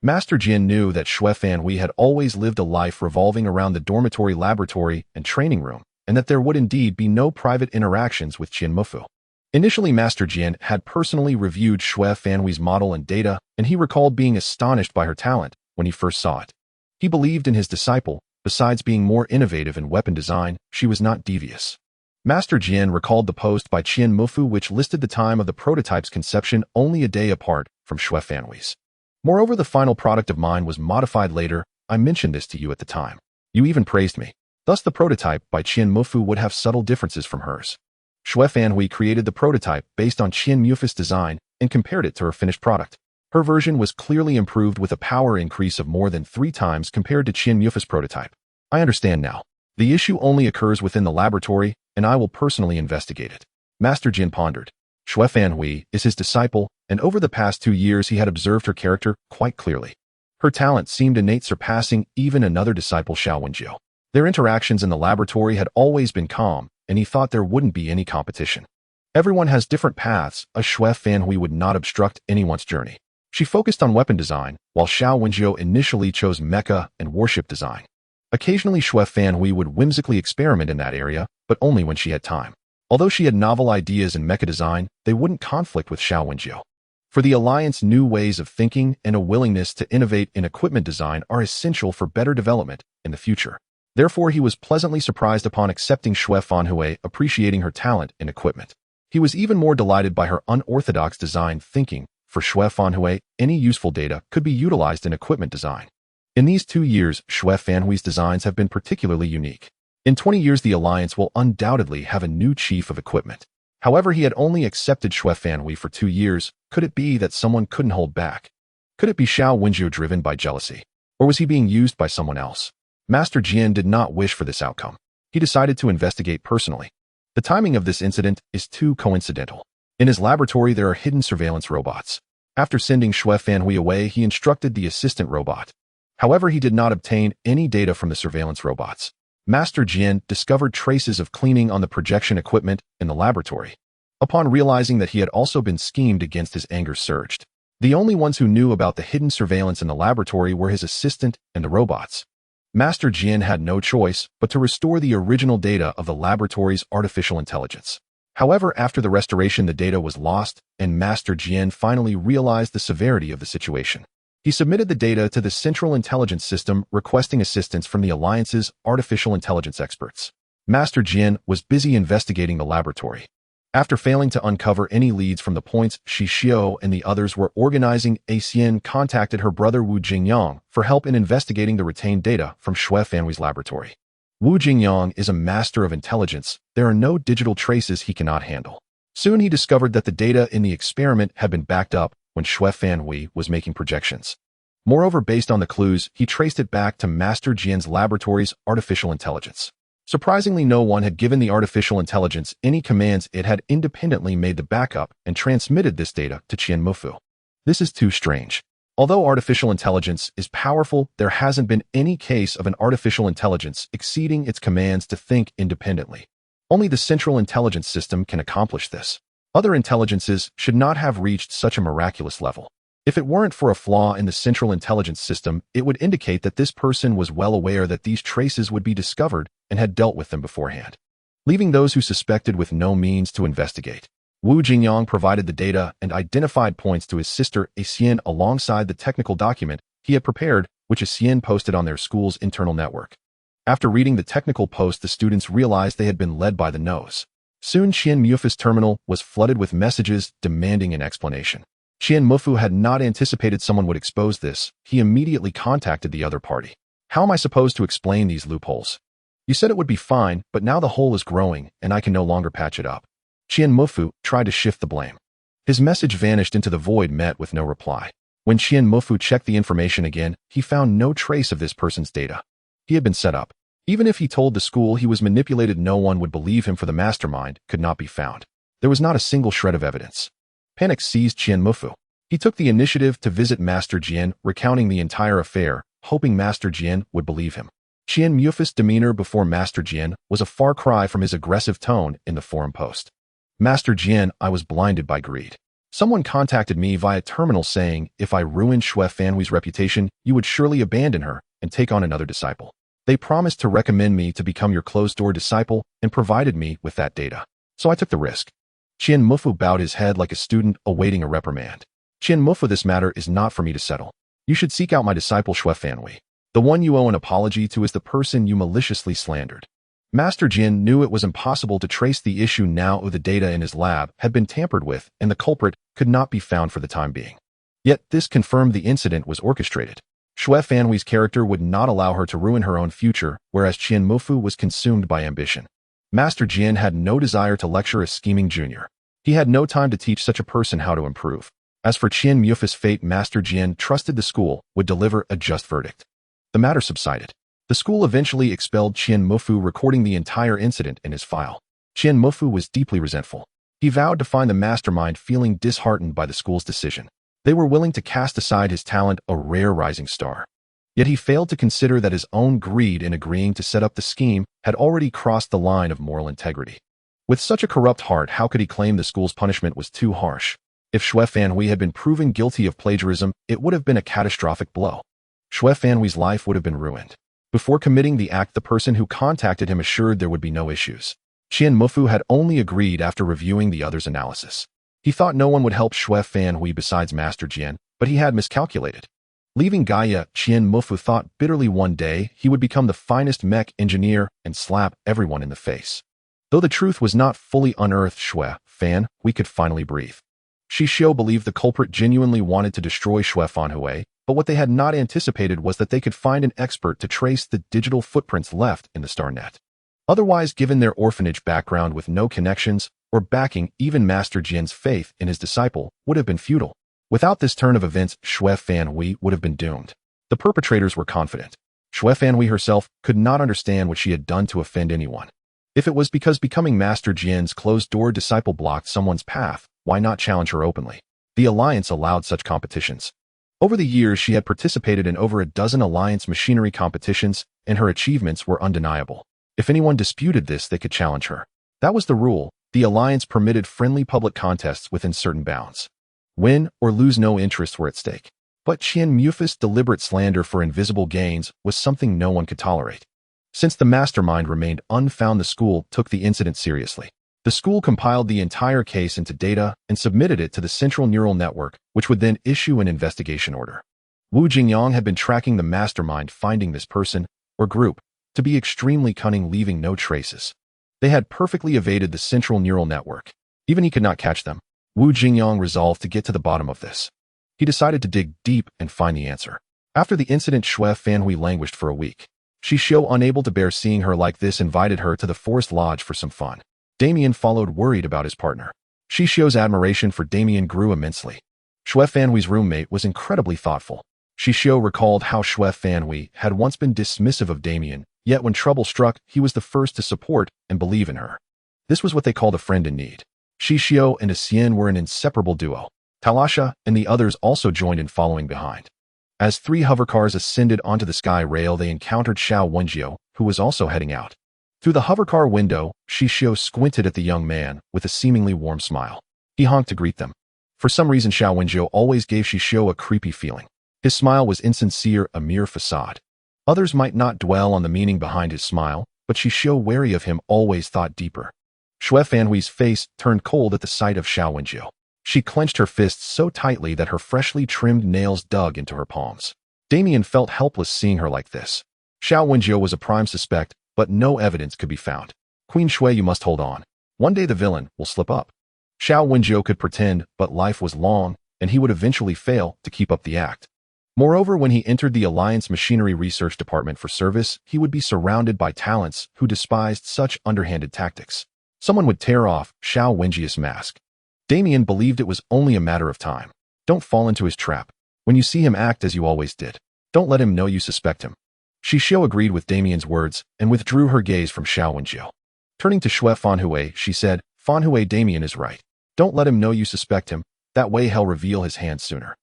Master Jian knew that Xue Fanhui had always lived a life revolving around the dormitory, laboratory, and training room, and that there would indeed be no private interactions with Qian Mufu. Initially, Master Jian had personally reviewed Xue Fanhui's model and data, and he recalled being astonished by her talent when he first saw it. He believed in his disciple. Besides being more innovative in weapon design, she was not devious. Master Jian recalled the post by Qian Mufu, which listed the time of the prototype's conception only a day apart from Xue Fanhui's. Moreover, the final product of mine was modified later. I mentioned this to you at the time. You even praised me. Thus, the prototype by Qian Mufu would have subtle differences from hers. Xue Fanhui created the prototype based on Qian Mufu's design and compared it to her finished product. Her version was clearly improved with a power increase of more than 3 times compared to Qian Mufu's prototype. I understand now. The issue only occurs within the laboratory, and I will personally investigate it. Master Jian pondered. Xue Fanhui is his disciple, and over the past 2 years he had observed her character quite clearly. Her talent seemed innate, surpassing even another disciple, Xiao Wenjiu. Their interactions in the laboratory had always been calm, and he thought there wouldn't be any competition. Everyone has different paths. A Xue Fanhui would not obstruct anyone's journey. She focused on weapon design, while Xiao Wenjiu initially chose mecha and warship design. Occasionally, Xue Fanhui would whimsically experiment in that area, but only when she had time. Although she had novel ideas in mecha design, they wouldn't conflict with Xiao Wenjiu. For the alliance, new ways of thinking and a willingness to innovate in equipment design are essential for better development in the future. Therefore, he was pleasantly surprised upon accepting Xue Fanhui, appreciating her talent in equipment. He was even more delighted by her unorthodox design thinking. For Xue Fanhui, any useful data could be utilized in equipment design. In these 2 years, Xue Fanhui's designs have been particularly unique. In 20 years, the alliance will undoubtedly have a new chief of equipment. However, he had only accepted Xue Fanhui for 2 years. Could it be that someone couldn't hold back? Could it be Xiao Wenjiu driven by jealousy? Or was he being used by someone else? Master Jian did not wish for this outcome. He decided to investigate personally. The timing of this incident is too coincidental. In his laboratory, there are hidden surveillance robots. After sending Xue Fanhui away, he instructed the assistant robot. However, he did not obtain any data from the surveillance robots. Master Jian discovered traces of cleaning on the projection equipment in the laboratory. Upon realizing that he had also been schemed against, his anger surged. The only ones who knew about the hidden surveillance in the laboratory were his assistant and the robots. Master Jian had no choice but to restore the original data of the laboratory's artificial intelligence. However, after the restoration, the data was lost, and Master Jian finally realized the severity of the situation. He submitted the data to the Central Intelligence System, requesting assistance from the Alliance's artificial intelligence experts. Master Jian was busy investigating the laboratory. After failing to uncover any leads from the points Xixiu and the others were organizing, Xian contacted her brother Wu Jingyang for help in investigating the retained data from Xue Fanhui's laboratory. Wu Jingyang is a master of intelligence. There are no digital traces he cannot handle. Soon he discovered that the data in the experiment had been backed up when Xue Fanhui was making projections. Moreover, based on the clues, he traced it back to Master Jian's laboratory's artificial intelligence. Surprisingly, no one had given the artificial intelligence any commands. It had independently made the backup and transmitted this data to Qian Mufu. This is too strange. Although artificial intelligence is powerful, there hasn't been any case of an artificial intelligence exceeding its commands to think independently. Only the Central Intelligence System can accomplish this. Other intelligences should not have reached such a miraculous level. If it weren't for a flaw in the Central Intelligence System, it would indicate that this person was well aware that these traces would be discovered and had dealt with them beforehand, leaving those who suspected with no means to investigate. Wu Jingyang provided the data and identified points to his sister Xian alongside the technical document he had prepared, which Xian posted on their school's internal network. After reading the technical post, the students realized they had been led by the nose. Soon Qian Mufu's terminal was flooded with messages demanding an explanation. Qian Mufu had not anticipated someone would expose this. He immediately contacted the other party. How am I supposed to explain these loopholes? You said it would be fine, but now the hole is growing, and I can no longer patch it up. Qian Mufu tried to shift the blame. His message vanished into the void, met with no reply. When Qian Mufu checked the information again, he found no trace of this person's data. He had been set up. Even if he told the school he was manipulated, no one would believe him, for the mastermind could not be found. There was not a single shred of evidence. Panic seized Qian Mufu. He took the initiative to visit Master Jian, recounting the entire affair, hoping Master Jian would believe him. Qian Mufu's demeanor before Master Jian was a far cry from his aggressive tone in the forum post. Master Jian, I was blinded by greed. Someone contacted me via terminal saying if I ruined Shui Fanhui's reputation, you would surely abandon her and take on another disciple. They promised to recommend me to become your closed-door disciple and provided me with that data. So I took the risk. Qian Mufu bowed his head like a student awaiting a reprimand. Qian Mufu, this matter is not for me to settle. You should seek out my disciple Shui Fanhui. The one you owe an apology to is the person you maliciously slandered. Master Jin knew it was impossible to trace the issue now. The data in his lab had been tampered with, and the culprit could not be found for the time being. Yet this confirmed the incident was orchestrated. Shui Fanhui's character would not allow her to ruin her own future, whereas Qian Mufu was consumed by ambition. Master Jin had no desire to lecture a scheming junior. He had no time to teach such a person how to improve. As for Qian Mufu's fate, Master Jin trusted the school would deliver a just verdict. The matter subsided. The school eventually expelled Qian Mufu, recording the entire incident in his file. Qian Mufu was deeply resentful. He vowed to find the mastermind, feeling disheartened by the school's decision. They were willing to cast aside his talent, a rare rising star. Yet he failed to consider that his own greed in agreeing to set up the scheme had already crossed the line of moral integrity. With such a corrupt heart, how could he claim the school's punishment was too harsh? If Shui Fanhui had been proven guilty of plagiarism, it would have been a catastrophic blow. Shui Fanhui's life would have been ruined. Before committing the act, the person who contacted him assured there would be no issues. Qian Mufu had only agreed after reviewing the other's analysis. He thought no one would help Shui Fanhui besides Master Jian, but he had miscalculated. Leaving Gaia, Qian Mufu thought bitterly one day he would become the finest mech engineer and slap everyone in the face. Though the truth was not fully unearthed, Shui Fanhui could finally breathe. Xixiu believed the culprit genuinely wanted to destroy Shui Fanhui, but what they had not anticipated was that they could find an expert to trace the digital footprints left in the StarNet. Otherwise, given their orphanage background with no connections or backing, even Master Jian's faith in his disciple would have been futile. Without this turn of events, Shui Fanhui would have been doomed. The perpetrators were confident. Shui Fanhui herself could not understand what she had done to offend anyone. If it was because becoming Master Jian's closed-door disciple blocked someone's path, why not challenge her openly? The Alliance allowed such competitions. Over the years, she had participated in over a dozen Alliance machinery competitions, and her achievements were undeniable. If anyone disputed this, they could challenge her. That was the rule. The Alliance permitted friendly public contests within certain bounds. Win or lose, no interests were at stake. But Qian Mufu's deliberate slander for invisible gains was something no one could tolerate. Since the mastermind remained unfound, the school took the incident seriously. The school compiled the entire case into data and submitted it to the Central Neural Network, which would then issue an investigation order. Wu Jingyang had been tracking the mastermind, finding this person, or group, to be extremely cunning, leaving no traces. They had perfectly evaded the Central Neural Network. Even he could not catch them. Wu Jingyang resolved to get to the bottom of this. He decided to dig deep and find the answer. After the incident, Shui Fanhui languished for a week. Xixiu, unable to bear seeing her like this, invited her to the forest lodge for some fun. Damien followed, worried about his partner. Xixiu's admiration for Damien grew immensely. Shui Fanhui's roommate was incredibly thoughtful. Xixiu recalled how Shui Fanhui had once been dismissive of Damien, yet when trouble struck, he was the first to support and believe in her. This was what they called a friend in need. Xixiu and Xian were an inseparable duo. Talasha and the others also joined in, following behind. As 3 hovercars ascended onto the sky rail, they encountered Xiao Wenjiu, who was also heading out. Through the hovercar window, Xixiu squinted at the young man with a seemingly warm smile. He honked to greet them. For some reason, Xiao Wenjiu always gave Xixiu a creepy feeling. His smile was insincere, a mere facade. Others might not dwell on the meaning behind his smile, but Xixiu, wary of him, always thought deeper. Shui Fanhui's face turned cold at the sight of Xiao Wenjiu. She clenched her fists so tightly that her freshly trimmed nails dug into her palms. Damien felt helpless seeing her like this. Xiao Wenjiu was a prime suspect, but no evidence could be found. Queen Shui, you must hold on. One day the villain will slip up. Xiao Wenjiu could pretend, but life was long, and he would eventually fail to keep up the act. Moreover, when he entered the Alliance Machinery Research Department for service, he would be surrounded by talents who despised such underhanded tactics. Someone would tear off Xiao Wenjiu's mask. Damien believed it was only a matter of time. Don't fall into his trap. When you see him act as you always did, don't let him know you suspect him. Xixiu agreed with Damien's words and withdrew her gaze from Xiao Wenjiu. Turning to Xue Fanhui, she said, Fanhui, Damien is right. Don't let him know you suspect him. That way he'll reveal his hand sooner.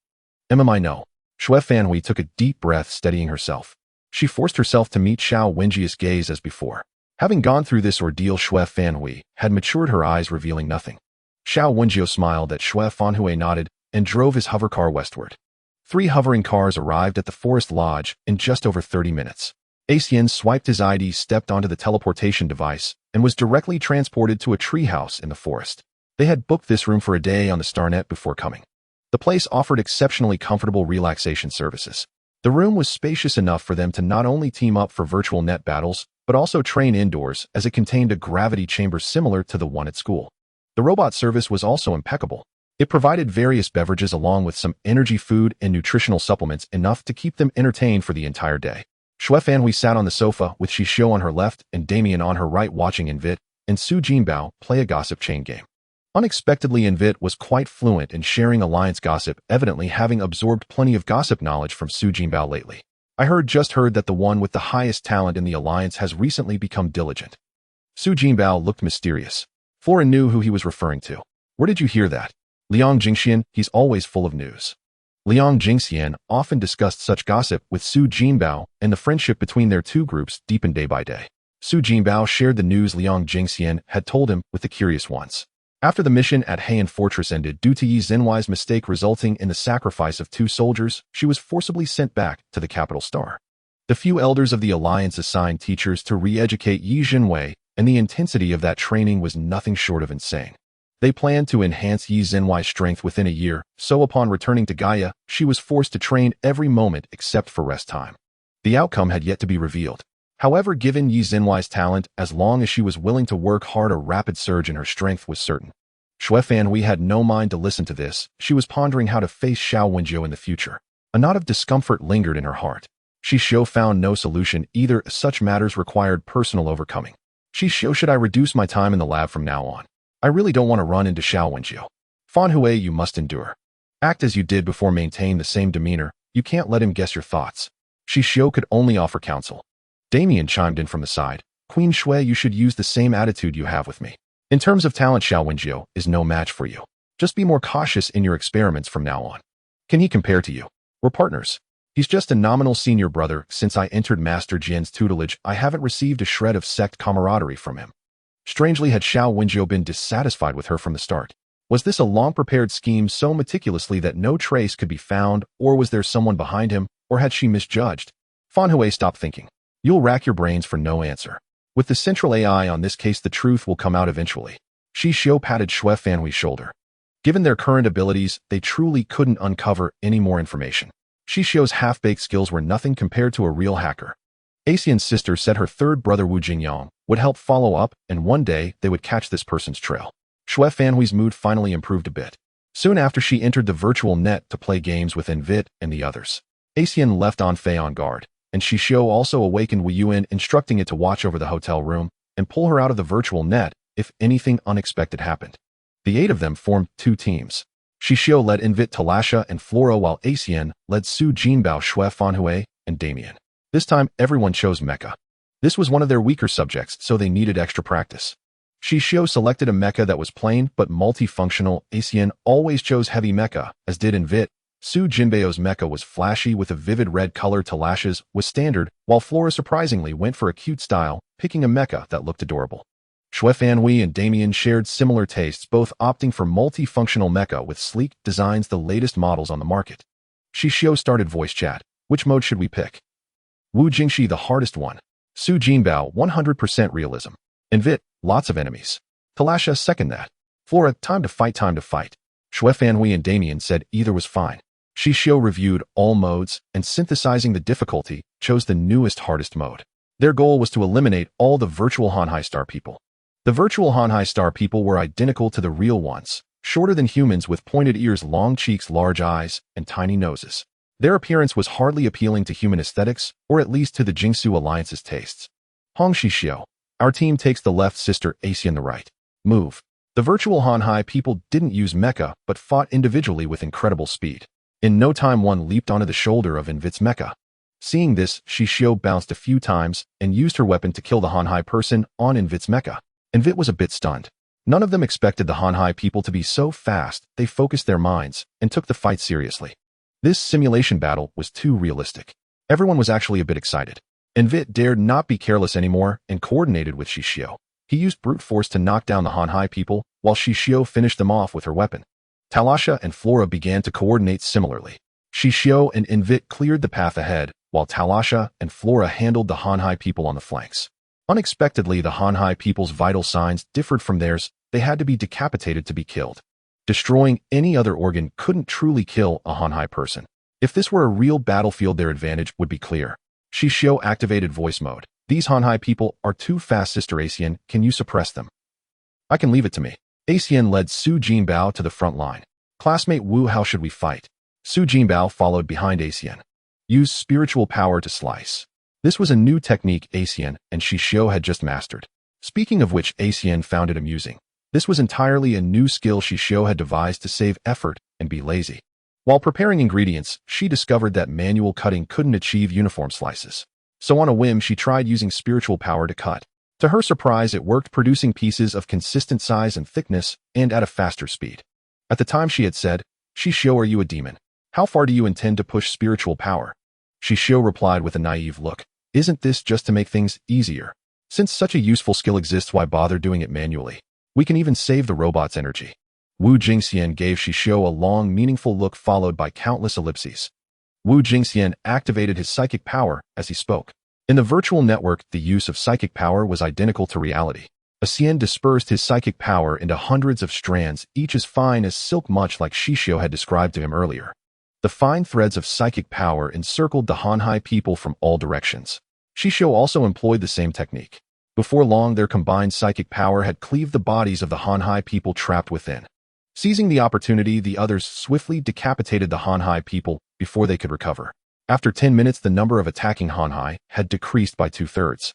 I know. Xue Fanhui took a deep breath, steadying herself. She forced herself to meet Xiao Wenjiu's gaze as before. Having gone through this ordeal, Xue Fanhui had matured, her eyes revealing nothing. Xiao Wenjiu smiled at Xue Fanhui, nodded, and drove his hovercar westward. 3 hovering cars arrived at the forest lodge in just over 30 minutes. Xixiu swiped his ID, stepped onto the teleportation device, and was directly transported to a treehouse in the forest. They had booked this room for a day on the Starnet before coming. The place offered exceptionally comfortable relaxation services. The room was spacious enough for them to not only team up for virtual net battles, but also train indoors, as it contained a gravity chamber similar to the one at school. The robot service was also impeccable. It provided various beverages along with some energy food and nutritional supplements, enough to keep them entertained for the entire day. Xue Fanhui sat on the sofa with Xixiu on her left and Damien on her right, watching Invit and Su Jinbao play a gossip chain game. Unexpectedly, Invit was quite fluent in sharing alliance gossip, evidently having absorbed plenty of gossip knowledge from Su Jinbao lately. I just heard that the one with the highest talent in the alliance has recently become diligent. Su Jinbao looked mysterious. Flora knew who he was referring to. Where did you hear that? Liang Jingxian, he's always full of news. Liang Jingxian often discussed such gossip with Su Jinbao, and the friendship between their two groups deepened day by day. Su Jinbao shared the news Liang Jingxian had told him with the curious ones. After the mission at Heian Fortress ended due to Yi Zhenhuai's mistake resulting in the sacrifice of 2 soldiers, she was forcibly sent back to the capital star. The few elders of the alliance assigned teachers to re-educate Yi Zhenhuai, and the intensity of that training was nothing short of insane. They planned to enhance Yi Zhenhuai's strength within a year, so upon returning to Gaia, she was forced to train every moment except for rest time. The outcome had yet to be revealed. However, given Yi Zhenhuai's talent, as long as she was willing to work hard, a rapid surge in her strength was certain. Xue Fanhui had no mind to listen to this. She was pondering how to face Xiao Wenjiu in the future. A knot of discomfort lingered in her heart. Xixiu found no solution either. Such matters required personal overcoming. Xixiu, should I reduce my time in the lab from now on? I really don't want to run into Xiao Wenjiu. Fanhui, you must endure. Act as you did before, maintain the same demeanor. You can't let him guess your thoughts. Xixiu could only offer counsel. Damien chimed in from the side. Queen Shui, you should use the same attitude you have with me. In terms of talent, Xiao Wenjiu is no match for you. Just be more cautious in your experiments from now on. Can he compare to you? We're partners. He's just a nominal senior brother. Since I entered Master Jian's tutelage, I haven't received a shred of sect camaraderie from him. Strangely, had Xiao Wenjiu been dissatisfied with her from the start? Was this a long-prepared scheme so meticulously that no trace could be found, or was there someone behind him, or had she misjudged? Fanhui stopped thinking. You'll rack your brains for no answer. With the central AI on this case, the truth will come out eventually. Xixiu patted Xue Fanhui's shoulder. Given their current abilities, they truly couldn't uncover any more information. Xixiu's half-baked skills were nothing compared to a real hacker. Xixiu's sister said her third brother Wu Jingyang would help follow up, and one day they would catch this person's trail. Xue Fanhui's mood finally improved a bit. Soon after, she entered the virtual net to play games with Invit and the others. Xixiu left Anfei on guard, and Xixiu also awakened Wu Yuan, instructing it to watch over the hotel room and pull her out of the virtual net if anything unexpected happened. The 8 of them formed 2 teams. Xixiu led Invit, Talasha, and Flora, while Xixiu led Su Jinbao, Xue Fanhui, and Damien. This time, everyone chose mecha. This was one of their weaker subjects, so they needed extra practice. Xixiu selected a mecha that was plain but multifunctional. Xixiu always chose heavy mecha, as did Invit. Su Jinbao's mecha was flashy with a vivid red color. Talasha's was standard, while Flora surprisingly went for a cute style, picking a mecha that looked adorable. Xue Fanhui and Damien shared similar tastes, both opting for multifunctional mecha with sleek designs, the latest models on the market. Xixiu started voice chat. Which mode should we pick? Wu Jingxi, the hardest one. Su Jinbao, 100% realism. Invit, lots of enemies. Talasha, second that. Flora, time to fight, time to fight. Xue Fanhui and Damien said either was fine. Xixiu reviewed all modes and, synthesizing the difficulty, chose the newest hardest mode. Their goal was to eliminate all the virtual Hanhai Star people. The virtual Hanhai Star people were identical to the real ones, shorter than humans with pointed ears, long cheeks, large eyes, and tiny noses. Their appearance was hardly appealing to human aesthetics, or at least to the Xixiu Alliance's tastes. Hong Xixiu. Our team takes the left, sister Asian the right. Move. The virtual Hanhai people didn't use mecha, but fought individually with incredible speed. In no time, one leaped onto the shoulder of Invit's mecha. Seeing this, Xixiu bounced a few times and used her weapon to kill the Hanhai person on Invit's mecha. Invit was a bit stunned. None of them expected the Hanhai people to be so fast. They focused their minds and took the fight seriously. This simulation battle was too realistic. Everyone was actually a bit excited. Invit dared not be careless anymore and coordinated with Xixiu. He used brute force to knock down the Hanhai people, while Xixiu finished them off with her weapon. Talasha and Flora began to coordinate similarly. Xixiu and Invit cleared the path ahead, while Talasha and Flora handled the Hanhai people on the flanks. Unexpectedly, the Hanhai people's vital signs differed from theirs. They had to be decapitated to be killed. Destroying any other organ couldn't truly kill a Hanhai person. If this were a real battlefield, their advantage would be clear. Xixiu activated voice mode. These Hanhai people are too fast, Sister Asian. Can you suppress them? I can leave it to me. Asian led Su Jinbao to the front line. Classmate Wu, how should we fight? Su Jinbao followed behind Asian. Use spiritual power to slice. This was a new technique Asian and Xixiu had just mastered. Speaking of which, Asian found it amusing. This was entirely a new skill Xixiu had devised to save effort and be lazy. While preparing ingredients, she discovered that manual cutting couldn't achieve uniform slices. So on a whim, she tried using spiritual power to cut. To her surprise, it worked, producing pieces of consistent size and thickness and at a faster speed. At the time, she had said, Xixiu, are you a demon? How far do you intend to push spiritual power? Xixiu replied with a naive look. Isn't this just to make things easier? Since such a useful skill exists, why bother doing it manually? We can even save the robot's energy. Wu Jingxian gave Xixiu a long, meaningful look followed by countless ellipses. Wu Jingxian activated his psychic power as he spoke. In the virtual network, the use of psychic power was identical to reality. Xian dispersed his psychic power into hundreds of strands, each as fine as silk, much like Xixiu had described to him earlier. The fine threads of psychic power encircled the Hanhai people from all directions. Xixiu also employed the same technique. Before long, their combined psychic power had cleaved the bodies of the Hanhai people trapped within. Seizing the opportunity, the others swiftly decapitated the Hanhai people before they could recover. After 10 minutes, the number of attacking Hanhai had decreased by 2/3.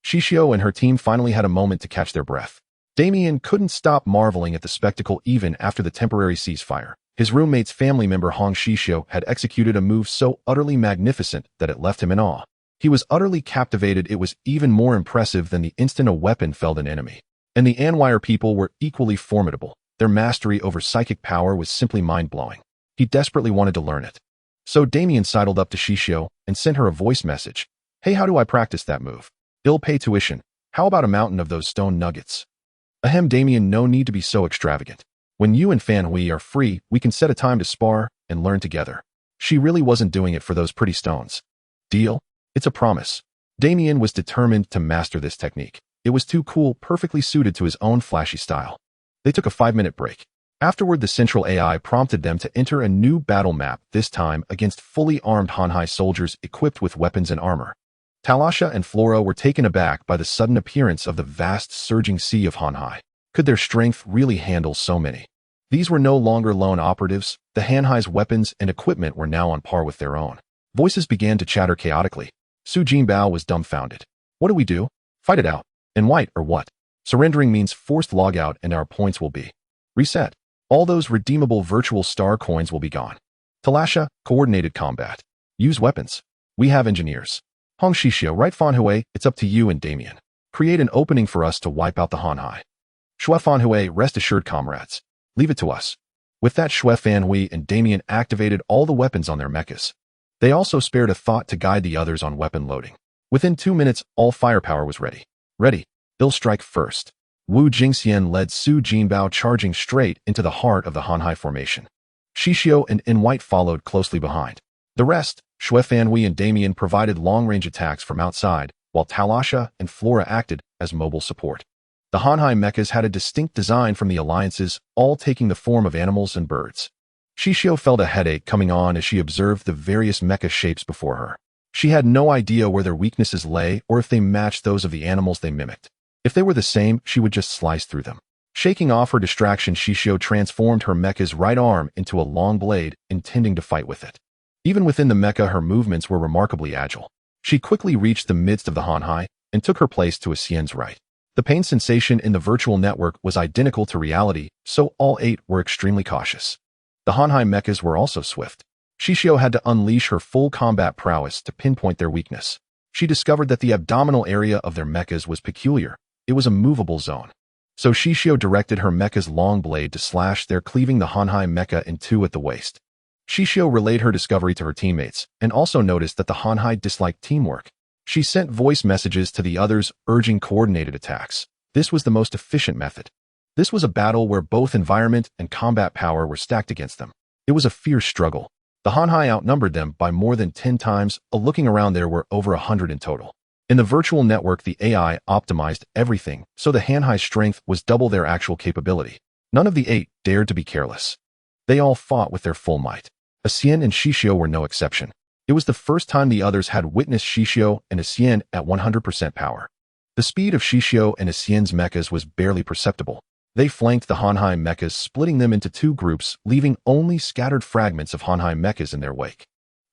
Xixiu and her team finally had a moment to catch their breath. Damien couldn't stop marveling at the spectacle even after the temporary ceasefire. His roommate's family member Hong Xixiu had executed a move so utterly magnificent that it left him in awe. He was utterly captivated. It was even more impressive than the instant a weapon felled an enemy. And the Anwire people were equally formidable. Their mastery over psychic power was simply mind-blowing. He desperately wanted to learn it. So Damien sidled up to Xixiu and sent her a voice message. Hey, how do I practice that move? I'll pay tuition. How about a mountain of those stone nuggets? Ahem, Damien, no need to be so extravagant. When you and Fan Hui are free, we can set a time to spar and learn together. She really wasn't doing it for those pretty stones. Deal? It's a promise. Damien was determined to master this technique. It was too cool, perfectly suited to his own flashy style. They took a 5-minute break. Afterward, the central AI prompted them to enter a new battle map, this time against fully armed Hanhai soldiers equipped with weapons and armor. Talasha and Flora were taken aback by the sudden appearance of the vast, surging sea of Hanhai. Could their strength really handle so many? These were no longer lone operatives. The Hanhai's weapons and equipment were now on par with their own. Voices began to chatter chaotically. Su Jinbao was dumbfounded. What do we do? Fight it out. In white or what? Surrendering means forced logout and our points will be reset. All those redeemable virtual star coins will be gone. Talasha, coordinated combat. Use weapons. We have engineers. Hong Xixiu, right? Fan Hui, it's up to you and Damien. Create an opening for us to wipe out the Hanhai. Shui Fan Hui, rest assured, comrades. Leave it to us. With that, Shui Fan Hui and Damien activated all the weapons on their mechas. They also spared a thought to guide the others on weapon loading. Within 2 minutes, all firepower was ready. Ready. They'll strike first. Wu Jingxian led Su Jinbao charging straight into the heart of the Hanhai formation. Xixiu and In White followed closely behind. The rest, Shui Fan Hui and Damien, provided long-range attacks from outside, while Talasha and Flora acted as mobile support. The Hanhai mechas had a distinct design from the alliances, all taking the form of animals and birds. Xixiu felt a headache coming on as she observed the various mecha shapes before her. She had no idea where their weaknesses lay or if they matched those of the animals they mimicked. If they were the same, she would just slice through them. Shaking off her distraction, Xixiu transformed her mecha's right arm into a long blade, intending to fight with it. Even within the mecha, her movements were remarkably agile. She quickly reached the midst of the Hanhai and took her place to Xian's right. The pain sensation in the virtual network was identical to reality, so all 8 were extremely cautious. The Hanhai mechas were also swift. Xixiu had to unleash her full combat prowess to pinpoint their weakness. She discovered that the abdominal area of their mechas was peculiar. It was a movable zone. So Xixiu directed her mecha's long blade to slash there, cleaving the Hanhai mecha in 2 at the waist. Xixiu relayed her discovery to her teammates and also noticed that the Hanhai disliked teamwork. She sent voice messages to the others urging coordinated attacks. This was the most efficient method. This was a battle where both environment and combat power were stacked against them. It was a fierce struggle. The Hanhai outnumbered them by more than 10 times. Looking around, there were over 100 in total. In the virtual network, the AI optimized everything, so the Hanhai's strength was double their actual capability. None of the 8 dared to be careless. They all fought with their full might. Xian and Xixiu were no exception. It was the first time the others had witnessed Xixiu and Xian at 100% power. The speed of Xixiu and Xian's mechas was barely perceptible. They flanked the Hanhai mechas, splitting them into 2 groups, leaving only scattered fragments of Hanhai mechas in their wake.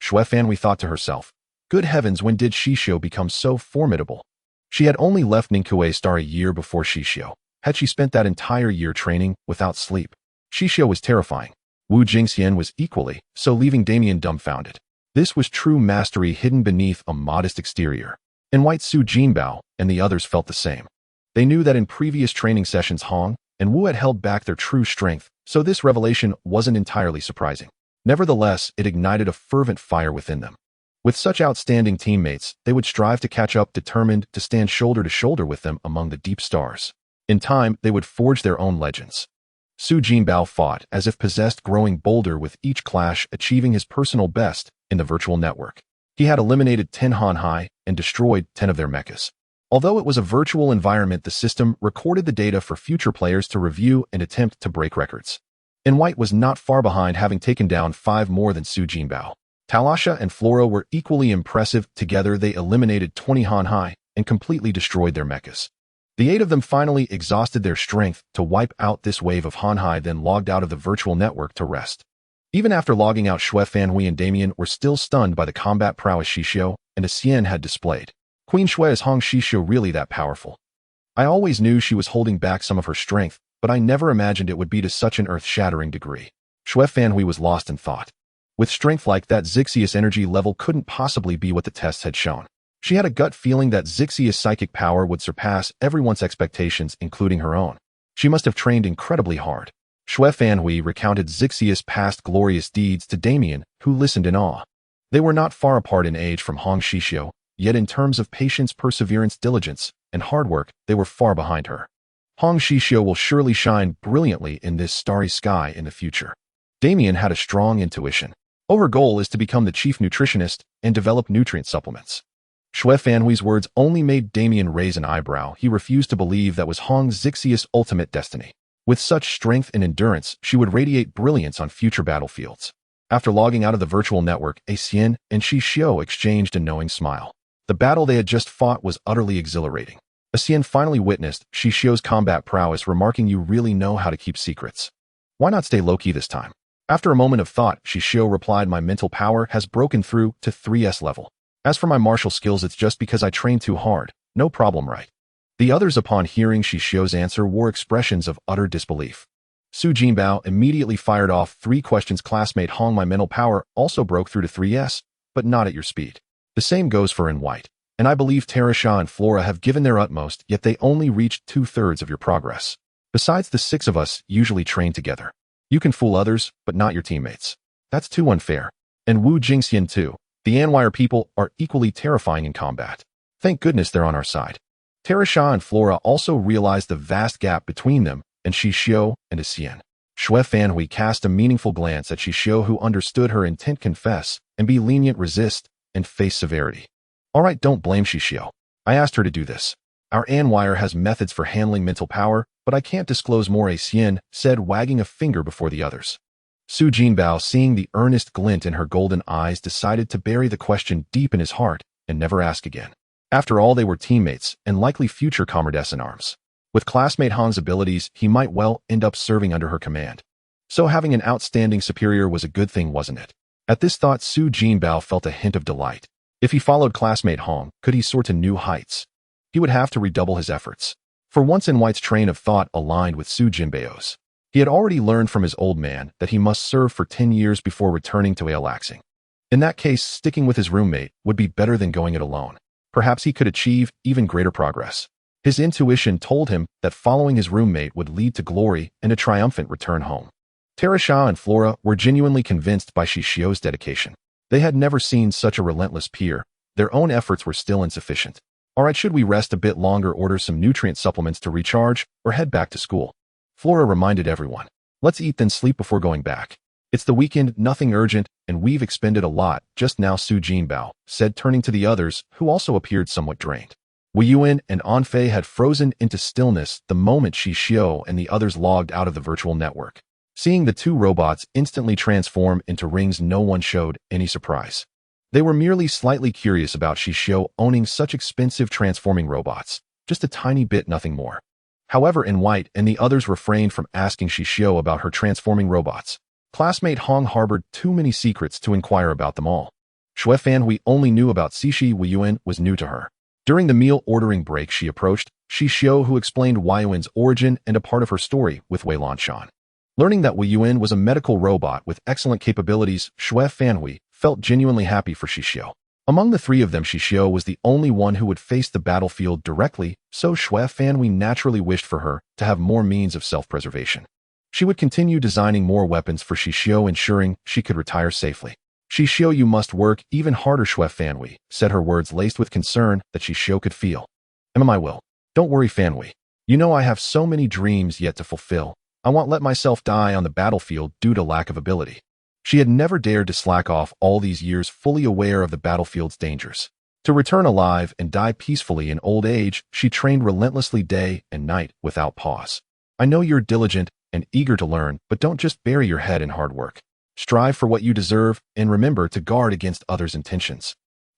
Xuefan thought to herself, good heavens, when did Xixiu become so formidable? She had only left Ningque Star a year before Xixiu. Had she spent that entire year training without sleep? Xixiu was terrifying. Wu Jingxian was equally, so leaving Damien dumbfounded. This was true mastery hidden beneath a modest exterior. And White Su Jinbao and the others felt the same. They knew that in previous training sessions Hong and Wu had held back their true strength, so this revelation wasn't entirely surprising. Nevertheless, it ignited a fervent fire within them. With such outstanding teammates, they would strive to catch up, determined to stand shoulder to shoulder with them among the deep stars. In time, they would forge their own legends. Su Jinbao fought as if possessed, growing bolder with each clash, achieving his personal best in the virtual network. He had eliminated 10 Hanhai and destroyed 10 of their mechas. Although it was a virtual environment, the system recorded the data for future players to review and attempt to break records. And White was not far behind, having taken down 5 more than Su Jinbao. Talasha and Flora were equally impressive. Together, they eliminated 20 Hanhai and completely destroyed their mechas. The 8 of them finally exhausted their strength to wipe out this wave of Hanhai, then logged out of the virtual network to rest. Even after logging out, Xuefan and Damien were still stunned by the combat prowess Xixiu and Xian had displayed. Queen Shui, is Hong Xixiu really that powerful? I always knew she was holding back some of her strength, but I never imagined it would be to such an earth-shattering degree. Xuefan was lost in thought. With strength like that, Xixiu's energy level couldn't possibly be what the tests had shown. She had a gut feeling that Xixiu's psychic power would surpass everyone's expectations, including her own. She must have trained incredibly hard. Xuefan recounted Xixiu's past glorious deeds to Damien, who listened in awe. They were not far apart in age from Hong Xixiu, yet in terms of patience, perseverance, diligence, and hard work, they were far behind her. Hong Xixiu will surely shine brilliantly in this starry sky in the future. Damien had a strong intuition. Her goal is to become the chief nutritionist and develop nutrient supplements. Xuefan words only made Damien raise an eyebrow. He refused to believe that was Hong Xixiu's ultimate destiny. With such strength and endurance, she would radiate brilliance on future battlefields. After logging out of the virtual network, Xian and Xixiu exchanged a knowing smile. The battle they had just fought was utterly exhilarating. Xian finally witnessed Xixiu's combat prowess, remarking, "You really know how to keep secrets. Why not stay low-key this time?" After a moment of thought, Xixiu replied, "My mental power has broken through to 3S level. As for my martial skills, it's just because I trained too hard. No problem, right?" The others, upon hearing Xixiu's answer, wore expressions of utter disbelief. Su Jinbao immediately fired off 3 questions. "Classmate Hong, my mental power also broke through to 3S, but not at your speed. The same goes for in White. And I believe Talasha and Flora have given their utmost, yet they only reached 2/3 of your progress. Besides, the 6 of us usually train together. You can fool others, but not your teammates. That's too unfair. And Wu Jingxian too. The Anwire people are equally terrifying in combat. Thank goodness they're on our side." Talasha and Flora also realized the vast gap between them and Xixiu and Xian. Xuefan cast a meaningful glance at Xixiu, who understood her intent: confess and be lenient, resist and face severity. "All right, don't blame Xixiu. I asked her to do this. Our Anwire has methods for handling mental power, but I can't disclose more," Xian said, wagging a finger before the others. Su Jinbao, seeing the earnest glint in her golden eyes, decided to bury the question deep in his heart and never ask again. After all, they were teammates and likely future comrades in arms. With classmate Han's abilities, he might well end up serving under her command. So having an outstanding superior was a good thing, wasn't it? At this thought, Su Jinbao felt a hint of delight. If he followed classmate Han, could he soar to new heights? He would have to redouble his efforts. For once, in White's train of thought aligned with Su Jinbao's. He had already learned from his old man that he must serve for 10 years before returning to Alaxing. In that case, sticking with his roommate would be better than going it alone. Perhaps he could achieve even greater progress. His intuition told him that following his roommate would lead to glory and a triumphant return home. Terasha and Flora were genuinely convinced by Xixiu's dedication. They had never seen such a relentless peer. Their own efforts were still insufficient. Alright, should we rest a bit longer, order some nutrient supplements to recharge, or head back to school? Flora reminded everyone. Let's eat then sleep before going back. It's the weekend, nothing urgent, and we've expended a lot just now, Su Jinbao said, turning to the others, who also appeared somewhat drained. Wei Yuan and Anfei had frozen into stillness the moment Xixiu and the others logged out of the virtual network. Seeing the two robots instantly transform into rings, no one showed any surprise. They were merely slightly curious about Xixiu owning such expensive transforming robots. Just a tiny bit, nothing more. However, in White and the others refrained from asking Xixiu about her transforming robots. Classmate Hong harbored too many secrets to inquire about them all. Xue Fanhui only knew about Cixi. Wei Yuan was new to her. During the meal ordering break, she approached Xixiu, who explained Wei Yuan's origin and a part of her story with Wei Lanshan. Learning that Wei Yuan was a medical robot with excellent capabilities, Xue Fanhui felt genuinely happy for Xixiu. Among the three of them, Xixiu was the only one who would face the battlefield directly, so Xue Fanhui naturally wished for her to have more means of self-preservation. She would continue designing more weapons for Xixiu, ensuring she could retire safely. Xixiu, you must work even harder, Xue Fanhui said, her words laced with concern that Xixiu could feel. I will. Don't worry, Fanhui. You know I have so many dreams yet to fulfill. I won't let myself die on the battlefield due to lack of ability. She had never dared to slack off all these years, fully aware of the battlefield's dangers. To return alive and die peacefully in old age, she trained relentlessly day and night without pause. I know you're diligent and eager to learn, but don't just bury your head in hard work. Strive for what you deserve and remember to guard against others' intentions.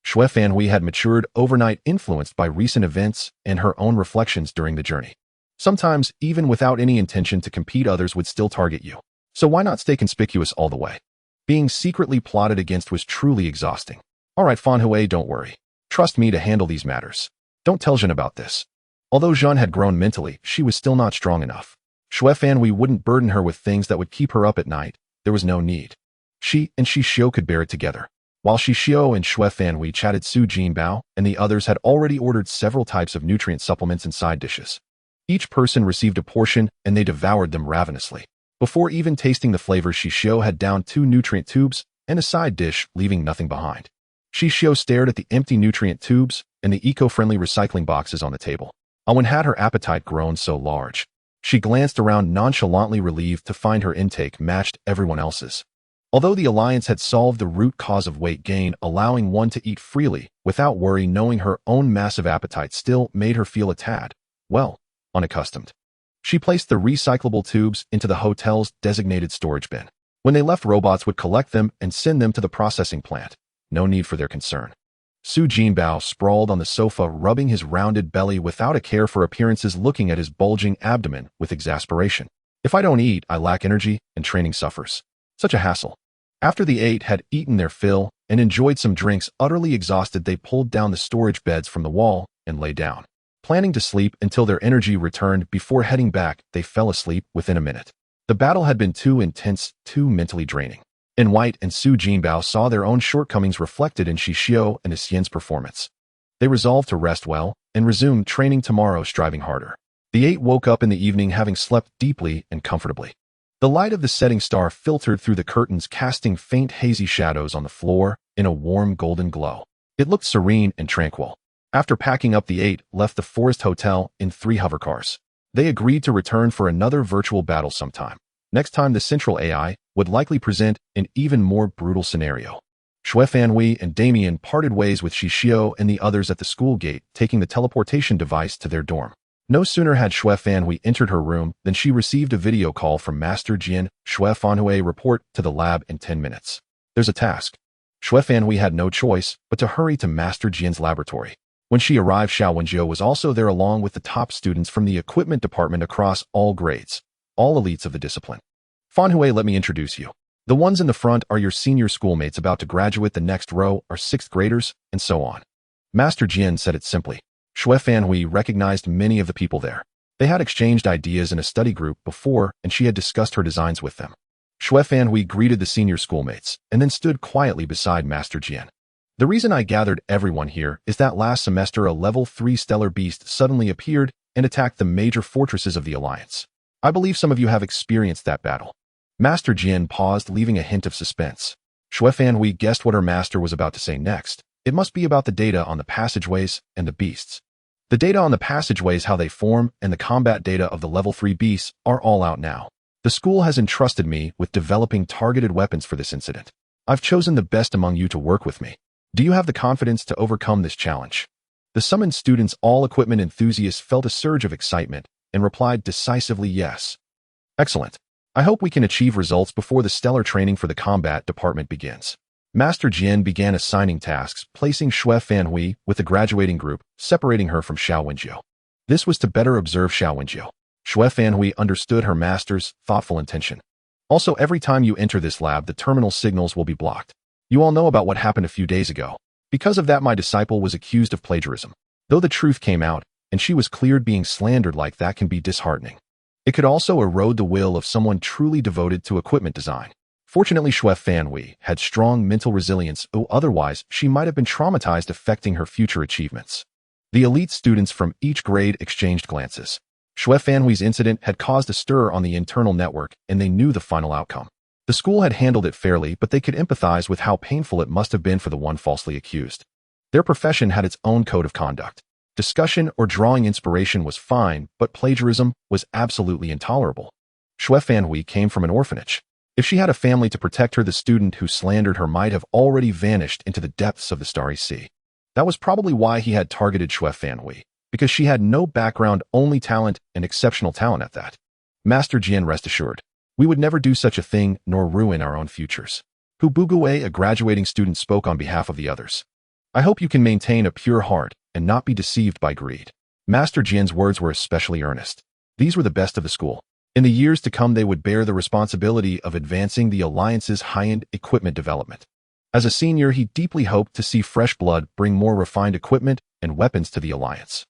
Xue Fanhui had matured overnight, influenced by recent events and her own reflections during the journey. Sometimes, even without any intention to compete, others would still target you. So why not stay conspicuous all the way? Being secretly plotted against was truly exhausting. Alright, Fanhui, don't worry. Trust me to handle these matters. Don't tell Zhen about this. Although Zhen had grown mentally, she was still not strong enough. Xue Fanhui wouldn't burden her with things that would keep her up at night. There was no need. She and Xixiu could bear it together. While Xixiu and Xue Fanhui chatted, Su Jinbao and the others had already ordered several types of nutrient supplements and side dishes. Each person received a portion, and they devoured them ravenously. Before even tasting the flavors, Xixiu had downed 2 nutrient tubes and a side dish, leaving nothing behind. Xixiu stared at the empty nutrient tubes and the eco-friendly recycling boxes on the table. When had her appetite grown so large? She glanced around, nonchalantly relieved to find her intake matched everyone else's. Although the alliance had solved the root cause of weight gain, allowing one to eat freely without worry, knowing her own massive appetite still made her feel a tad, unaccustomed. She placed the recyclable tubes into the hotel's designated storage bin. When they left, robots would collect them and send them to the processing plant. No need for their concern. Su Jinbao sprawled on the sofa, rubbing his rounded belly without a care for appearances, looking at his bulging abdomen with exasperation. If I don't eat, I lack energy, and training suffers. Such a hassle. After the 8 had eaten their fill and enjoyed some drinks, utterly exhausted, they pulled down the storage beds from the wall and lay down. Planning to sleep until their energy returned before heading back, they fell asleep within a minute. The battle had been too intense, too mentally draining. In White and Su Jinbao saw their own shortcomings reflected in Xixiu and Xian's performance. They resolved to rest well and resume training tomorrow, striving harder. The 8 woke up in the evening, having slept deeply and comfortably. The light of the setting star filtered through the curtains, casting faint hazy shadows on the floor in a warm golden glow. It looked serene and tranquil. After packing up, the 8 left the Forest Hotel in 3 hovercars. They agreed to return for another virtual battle sometime. Next time, the central AI would likely present an even more brutal scenario. Xue Fanhui and Damien parted ways with Xixiu and the others at the school gate, taking the teleportation device to their dorm. No sooner had Xue Fanhui entered her room than she received a video call from Master Jian. Xue Fanhui, report to the lab in 10 minutes. There's a task. Xue Fanhui had no choice but to hurry to Master Jian's laboratory. When she arrived, Xiao Wenjiu was also there along with the top students from the equipment department across all grades, all elites of the discipline. Fanhui, let me introduce you. The ones in the front are your senior schoolmates about to graduate, the next row are 6th graders, and so on. Master Jian said it simply. Xue Fanhui recognized many of the people there. They had exchanged ideas in a study group before, and she had discussed her designs with them. Xue Fanhui greeted the senior schoolmates and then stood quietly beside Master Jian. The reason I gathered everyone here is that last semester a level 3 stellar beast suddenly appeared and attacked the major fortresses of the Alliance. I believe some of you have experienced that battle. Master Jian paused, leaving a hint of suspense. Xue Fanhui guessed what her master was about to say next. It must be about the data on the passageways and the beasts. The data on the passageways, how they form, and the combat data of the level 3 beasts are all out now. The school has entrusted me with developing targeted weapons for this incident. I've chosen the best among you to work with me. Do you have the confidence to overcome this challenge? The summoned students, all equipment enthusiasts, felt a surge of excitement and replied decisively yes. Excellent. I hope we can achieve results before the stellar training for the combat department begins. Master Jian began assigning tasks, placing Xue Fanhui with the graduating group, separating her from Xiao Wenjiu. This was to better observe Xiao Wenjiu. Xue Fanhui understood her master's thoughtful intention. Also, every time you enter this lab, the terminal signals will be blocked. You all know about what happened a few days ago. Because of that, my disciple was accused of plagiarism. Though the truth came out, and she was cleared, being slandered like that can be disheartening. It could also erode the will of someone truly devoted to equipment design. Fortunately, Xue Fanhui had strong mental resilience, otherwise she might have been traumatized, affecting her future achievements. The elite students from each grade exchanged glances. Xue Fanhui's incident had caused a stir on the internal network, and they knew the final outcome. The school had handled it fairly, but they could empathize with how painful it must have been for the one falsely accused. Their profession had its own code of conduct. Discussion or drawing inspiration was fine, but plagiarism was absolutely intolerable. Xue Fanhui came from an orphanage. If she had a family to protect her, the student who slandered her might have already vanished into the depths of the starry sea. That was probably why he had targeted Xue Fanhui, because she had no background, only talent, and exceptional talent at that. Master Jian, rest assured, we would never do such a thing nor ruin our own futures. Hu Bugui, a graduating student, spoke on behalf of the others. I hope you can maintain a pure heart and not be deceived by greed. Master Jian's words were especially earnest. These were the best of the school. In the years to come, they would bear the responsibility of advancing the Alliance's high-end equipment development. As a senior, he deeply hoped to see fresh blood bring more refined equipment and weapons to the Alliance.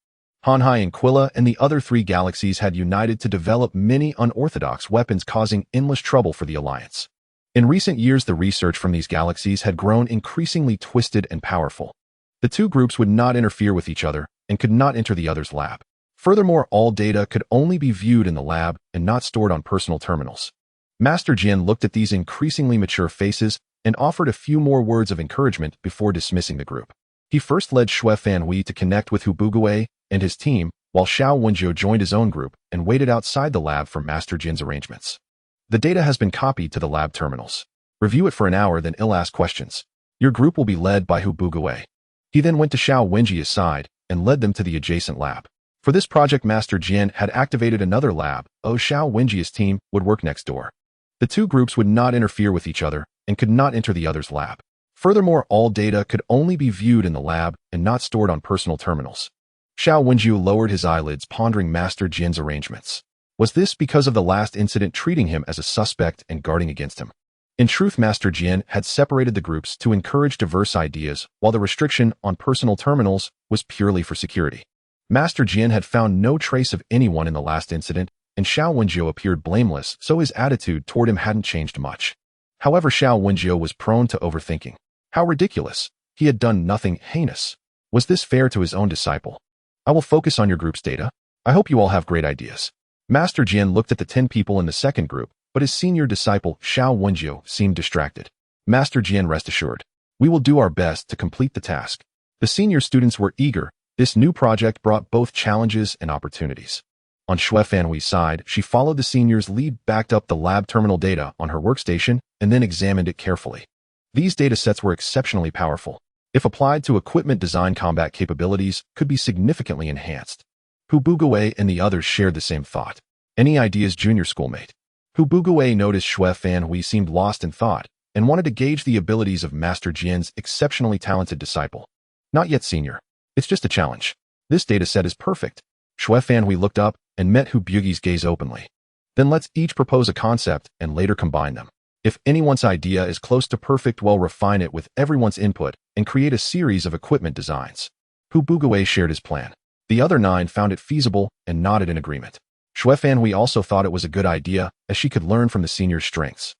Hanhai and Quilla and the other 3 galaxies had united to develop many unorthodox weapons, causing endless trouble for the Alliance. In recent years, the research from these galaxies had grown increasingly twisted and powerful. The 2 groups would not interfere with each other and could not enter the other's lab. Furthermore, all data could only be viewed in the lab and not stored on personal terminals. Master Jian looked at these increasingly mature faces and offered a few more words of encouragement before dismissing the group. He first led Xue Fanhui to connect with Hu Bugui and his team, while Xiao Wenjiu joined his own group and waited outside the lab for Master Jian's arrangements. The data has been copied to the lab terminals. Review it for an hour, then ask questions. Your group will be led by Hu Bugui. He then went to Xiao Wenjiu's side and led them to the adjacent lab. For this project, Master Jian had activated another lab. Xiao Wenjiu's team would work next door. The 2 groups would not interfere with each other and could not enter the other's lab. Furthermore, all data could only be viewed in the lab and not stored on personal terminals. Xiao Wenjiu lowered his eyelids, pondering Master Jian's arrangements. Was this because of the last incident, treating him as a suspect and guarding against him? In truth, Master Jian had separated the groups to encourage diverse ideas, while the restriction on personal terminals was purely for security. Master Jian had found no trace of anyone in the last incident, and Xiao Wenjiu appeared blameless, so his attitude toward him hadn't changed much. However, Xiao Wenjiu was prone to overthinking. How ridiculous! He had done nothing heinous. Was this fair to his own disciple? I will focus on your group's data. I hope you all have great ideas. Master Jian looked at the 10 people in the second group, but his senior disciple, Xiao Wenjiu, seemed distracted. Master Jian, rest assured, we will do our best to complete the task. The senior students were eager. This new project brought both challenges and opportunities. On Xue Fanhui's side, she followed the senior's lead, backed up the lab terminal data on her workstation, and then examined it carefully. These datasets were exceptionally powerful. If applied to equipment design, combat capabilities could be significantly enhanced. Bugawei and the others shared the same thought. Any ideas, junior schoolmate? Bugawei noticed Xue Fanhui seemed lost in thought and wanted to gauge the abilities of Master Jian's exceptionally talented disciple. Not yet, senior. It's just a challenge. This data set is perfect. Xue Fanhui looked up and met Bugi's gaze openly. Then let's each propose a concept and later combine them. If anyone's idea is close to perfect, we'll refine it with everyone's input and create a series of equipment designs. Bugawei shared his plan. The other 9 found it feasible and nodded in agreement. Xue Fanhui also thought it was a good idea, as she could learn from the senior's strengths.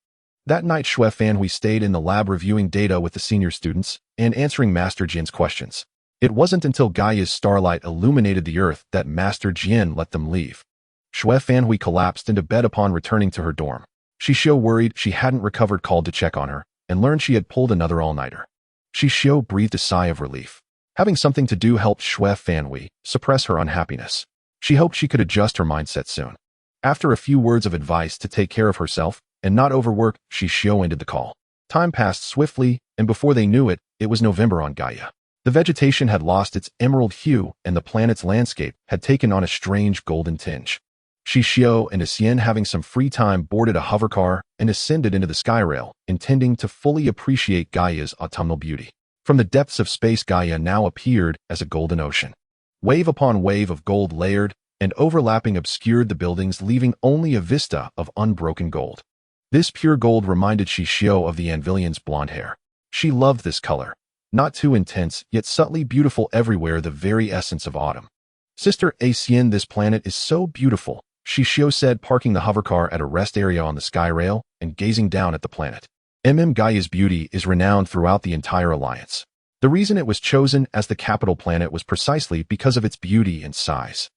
That night, Xue Fanhui stayed in the lab reviewing data with the senior students and answering Master Jian's questions. It wasn't until Gaia's starlight illuminated the earth that Master Jian let them leave. Xue Fanhui collapsed into bed upon returning to her dorm. Xixiu, worried she hadn't recovered, called to check on her and learned she had pulled another all-nighter. Xixiu breathed a sigh of relief. Having something to do helped Xue Fanhui suppress her unhappiness. She hoped she could adjust her mindset soon. After a few words of advice to take care of herself and not overwork, Xixiu ended the call. Time passed swiftly, and before they knew it, it was November on Gaia. The vegetation had lost its emerald hue, and the planet's landscape had taken on a strange golden tinge. Xixiu and Xian, having some free time, boarded a hovercar and ascended into the skyrail, intending to fully appreciate Gaia's autumnal beauty. From the depths of space, Gaia now appeared as a golden ocean. Wave upon wave of gold layered and overlapping obscured the buildings, leaving only a vista of unbroken gold. This pure gold reminded Xixiu of the Anvillian's blonde hair. She loved this color. Not too intense, yet subtly beautiful everywhere, the very essence of autumn. Sister Xian, this planet is so beautiful, Xixiu said, parking the hovercar at a rest area on the skyrail and gazing down at the planet. Gaia's beauty is renowned throughout the entire alliance. The reason it was chosen as the capital planet was precisely because of its beauty and size.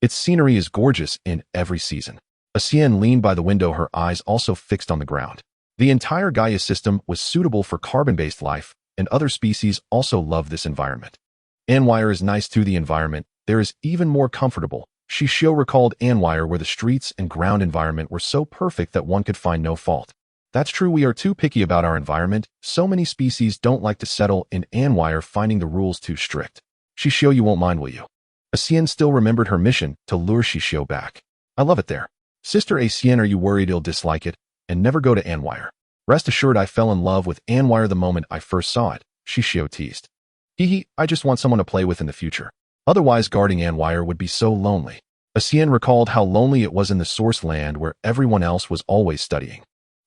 Its scenery is gorgeous in every season. Xian leaned by the window, her eyes also fixed on the ground. The entire Gaia system was suitable for carbon-based life, and other species also love this environment. Anwire is nice too. The environment there is even more comfortable. Xixiu recalled Anwire, where the streets and ground environment were so perfect that one could find no fault. That's true, we are too picky about our environment. So many species don't like to settle in Anwire, finding the rules too strict. Xixiu, you won't mind, will you? Xian still remembered her mission to lure Xixiu back. I love it there. Sister Xian, are you worried he'll dislike it and never go to Anwire? Rest assured, I fell in love with Anwire the moment I first saw it, Xixiu teased. Hee, I just want someone to play with in the future. Otherwise, guarding Anwire would be so lonely. Xian recalled how lonely it was in the source land where everyone else was always studying.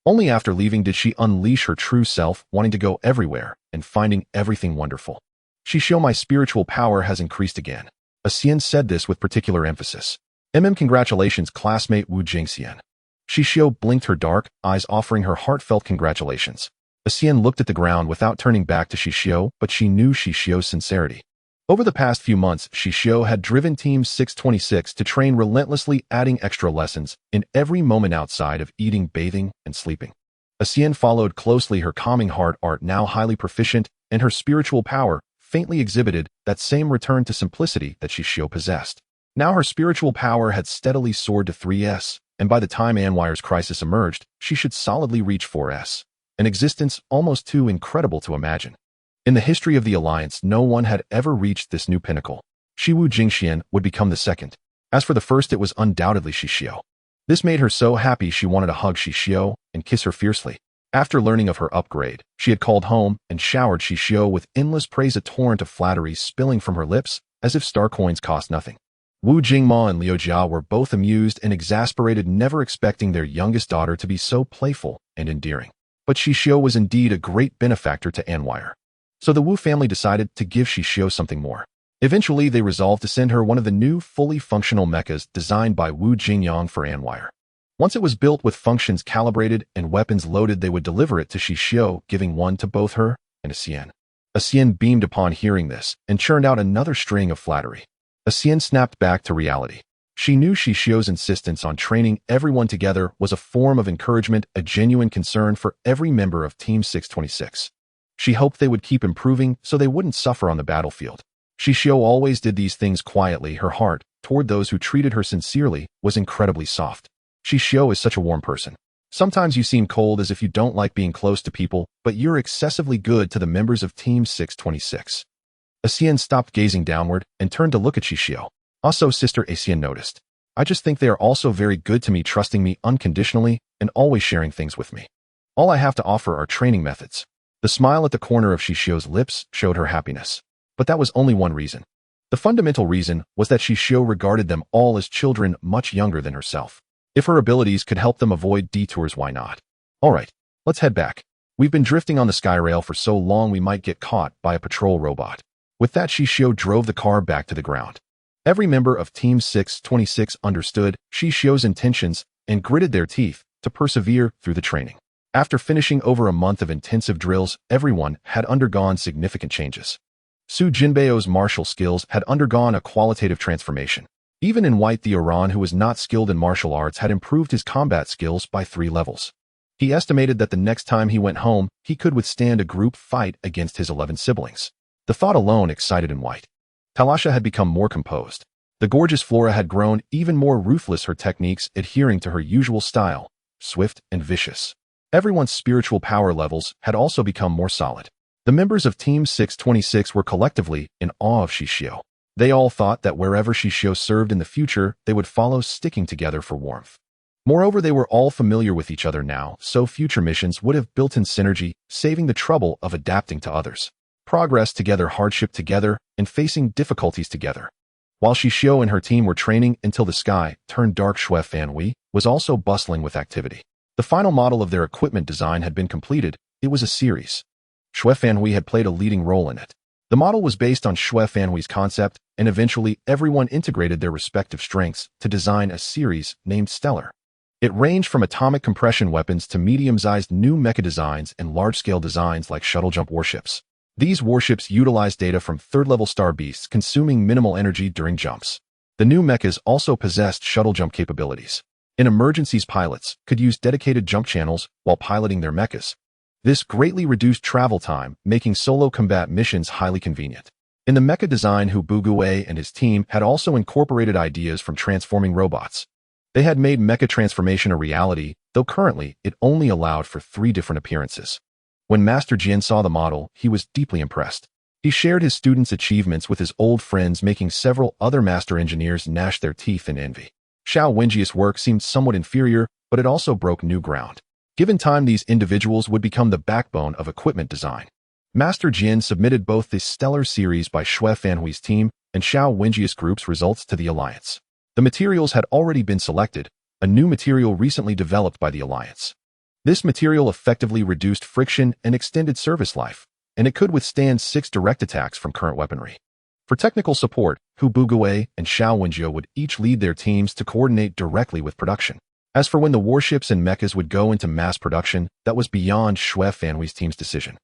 Only after leaving did she unleash her true self, wanting to go everywhere and finding everything wonderful. Xixiu, my spiritual power has increased again. Xian said this with particular emphasis. Congratulations, classmate Wu Jingxian. Xixiu blinked her dark eyes, offering her heartfelt congratulations. Xian looked at the ground without turning back to Xixiu, but she knew Xixiu's sincerity. Over the past few months, Xixiu had driven Team 626 to train relentlessly, adding extra lessons in every moment outside of eating, bathing, and sleeping. Xian followed closely, her calming heart art now highly proficient, and her spiritual power faintly exhibited that same return to simplicity that Xixiu possessed. Now her spiritual power had steadily soared to 3S, and by the time Anwire's crisis emerged, she should solidly reach 4S, an existence almost too incredible to imagine. In the history of the Alliance, no one had ever reached this new pinnacle. Wu Jingxian would become the second. As for the first, it was undoubtedly Xixiu. This made her so happy she wanted to hug Xixiu and kiss her fiercely. After learning of her upgrade, she had called home and showered Xixiu with endless praise, a torrent of flattery spilling from her lips as if star coins cost nothing. Wu Jingma and Liu Jia were both amused and exasperated, never expecting their youngest daughter to be so playful and endearing. But Xixiu was indeed a great benefactor to Anwire. So the Wu family decided to give Xixiu something more. Eventually, they resolved to send her one of the new, fully functional mechas designed by Wu Jingyang for Anwire. Once it was built with functions calibrated and weapons loaded, they would deliver it to Xixiu, giving one to both her and Xian. Xian beamed upon hearing this and churned out another string of flattery. Xian snapped back to reality. She knew Xixiu's insistence on training everyone together was a form of encouragement, a genuine concern for every member of Team 626. She hoped they would keep improving so they wouldn't suffer on the battlefield. Xixiu always did these things quietly. Her heart, toward those who treated her sincerely, was incredibly soft. Xixiu is such a warm person. Sometimes you seem cold, as if you don't like being close to people, but you're excessively good to the members of Team 626. Xian stopped gazing downward and turned to look at Xixiu. Also, Sister Asian noticed. I just think they are also very good to me, trusting me unconditionally and always sharing things with me. All I have to offer are training methods. The smile at the corner of Xixiu's lips showed her happiness. But that was only one reason. The fundamental reason was that Xixiu regarded them all as children much younger than herself. If her abilities could help them avoid detours, why not? Alright, let's head back. We've been drifting on the skyrail for so long we might get caught by a patrol robot. With that, Xixiu drove the car back to the ground. Every member of Team 626 understood Xixiu's intentions and gritted their teeth to persevere through the training. After finishing over a month of intensive drills, everyone had undergone significant changes. Su Jinbeo's martial skills had undergone a qualitative transformation. Even in white, the Iran who was not skilled in martial arts had improved his combat skills by 3 levels. He estimated that the next time he went home, he could withstand a group fight against his 11 siblings. The thought alone excited in white. Talasha had become more composed. The gorgeous Flora had grown even more ruthless, her techniques adhering to her usual style, swift and vicious. Everyone's spiritual power levels had also become more solid. The members of Team 626 were collectively in awe of Xixiu. They all thought that wherever Xixiu served in the future, they would follow, sticking together for warmth. Moreover, they were all familiar with each other now, so future missions would have built-in synergy, saving the trouble of adapting to others. Progress together, hardship together, and facing difficulties together. While Xixiu and her team were training until the sky turned dark, Shui Fanhui was also bustling with activity. The final model of their equipment design had been completed. It was a series. Shui Fanhui had played a leading role in it. The model was based on Shui Fanhui's concept, and eventually everyone integrated their respective strengths to design a series named Stellar. It ranged from atomic compression weapons to medium-sized new mecha designs and large-scale designs like shuttle jump warships. These warships utilized data from third-level star beasts, consuming minimal energy during jumps. The new mechas also possessed shuttle jump capabilities. In emergencies, pilots could use dedicated jump channels while piloting their mechas. This greatly reduced travel time, making solo combat missions highly convenient. In the mecha design, Hu Bugue and his team had also incorporated ideas from transforming robots. They had made mecha transformation a reality, though currently it only allowed for 3 different appearances. When Master Jin saw the model, he was deeply impressed. He shared his students' achievements with his old friends, making several other master engineers gnash their teeth in envy. Xiao Wenji's work seemed somewhat inferior, but it also broke new ground. Given time, these individuals would become the backbone of equipment design. Master Jin submitted both the Stellar series by Shui Fanhui's team and Xiao Wenji's group's results to the Alliance. The materials had already been selected, a new material recently developed by the Alliance. This material effectively reduced friction and extended service life, and it could withstand 6 direct attacks from current weaponry. For technical support, Hu Bugue and Xiao Wenjiu would each lead their teams to coordinate directly with production. As for when the warships and mechas would go into mass production, that was beyond Shui Fanhui's team's decision.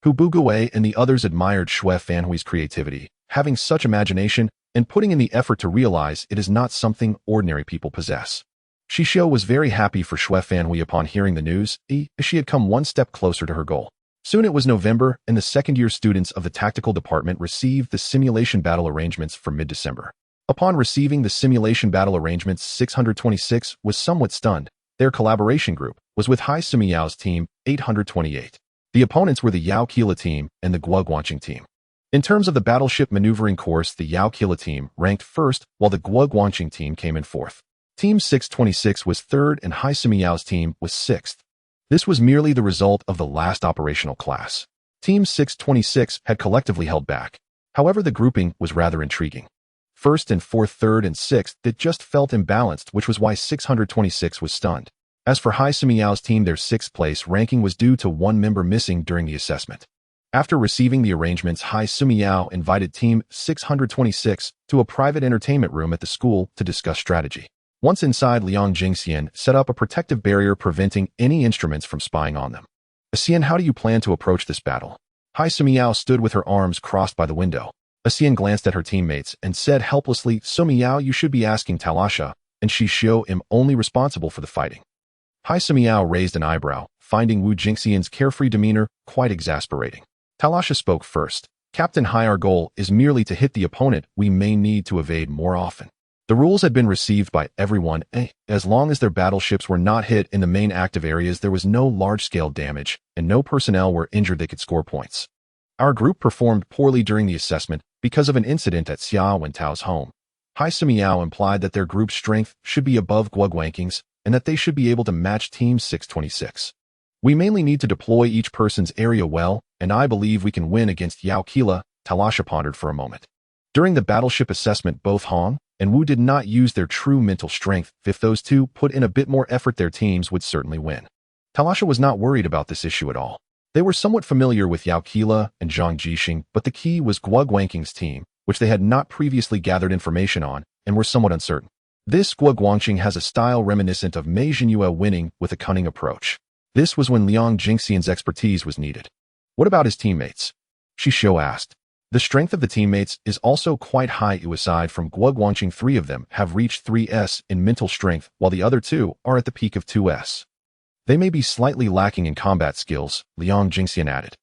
Hu Bugue and the others admired Shui Fanhui's creativity, having such imagination and putting in the effort to realize it is not something ordinary people possess. Xixiu was very happy for Shui Fanhui upon hearing the news, as she had come one step closer to her goal. Soon it was November, and the second-year students of the tactical department received the simulation battle arrangements for mid-December. Upon receiving the simulation battle arrangements, 626 was somewhat stunned. Their collaboration group was with Hai Sumiyao's team, 828. The opponents were the Yao Kila team and the Guo Guangqing team. In terms of the battleship maneuvering course, the Yao Kila team ranked first, while the Guo Guangqing team came in 4th. Team 626 was 3rd and Hai Sumiyao's team was 6th. This was merely the result of the last operational class. Team 626 had collectively held back. However, the grouping was rather intriguing. 1st and 4th, 3rd and 6th, that just felt imbalanced, which was why 626 was stunned. As for Hai Sumiyao's team, their 6th place ranking was due to 1 member missing during the assessment. After receiving the arrangements, Hai Sumiyao invited Team 626 to a private entertainment room at the school to discuss strategy. Once inside, Liang Jingxian set up a protective barrier preventing any instruments from spying on them. Asian, how do you plan to approach this battle? Hai Sumiyao stood with her arms crossed by the window. Asian glanced at her teammates and said helplessly, Sumiyao, you should be asking Talasha, and Xixiu am only responsible for the fighting. Hai Sumiyao raised an eyebrow, finding Wu Jingxian's carefree demeanor quite exasperating. Talasha spoke first. Captain Hai, our goal is merely to hit the opponent. We may need to evade more often. The rules had been received by everyone. As long as their battleships were not hit in the main active areas, there was no large-scale damage, and no personnel were injured. They could score points. Our group performed poorly during the assessment because of an incident at Xia Wentao's home. Xixiu implied that their group's strength should be above Guoguanking's and that they should be able to match Team 626. We mainly need to deploy each person's area well, and I believe we can win against Yao Kila, Talasha pondered for a moment. During the battleship assessment, both Hong and Wu did not use their true mental strength. If those two put in a bit more effort, their teams would certainly win. Talasha was not worried about this issue at all. They were somewhat familiar with Yao Kila and Zhang Jixing, but the key was Guoguanking's team, which they had not previously gathered information on and were somewhat uncertain. This Guoguangqing has a style reminiscent of Mei Jinyue, winning with a cunning approach. This was when Liang Jingxian's expertise was needed. What about his teammates? Xixiu asked. The strength of the teammates is also quite high. Aside from Guoguangqing, 3 of them have reached 3S in mental strength, while the other 2 are at the peak of 2S. They may be slightly lacking in combat skills, Liang Jingxian added.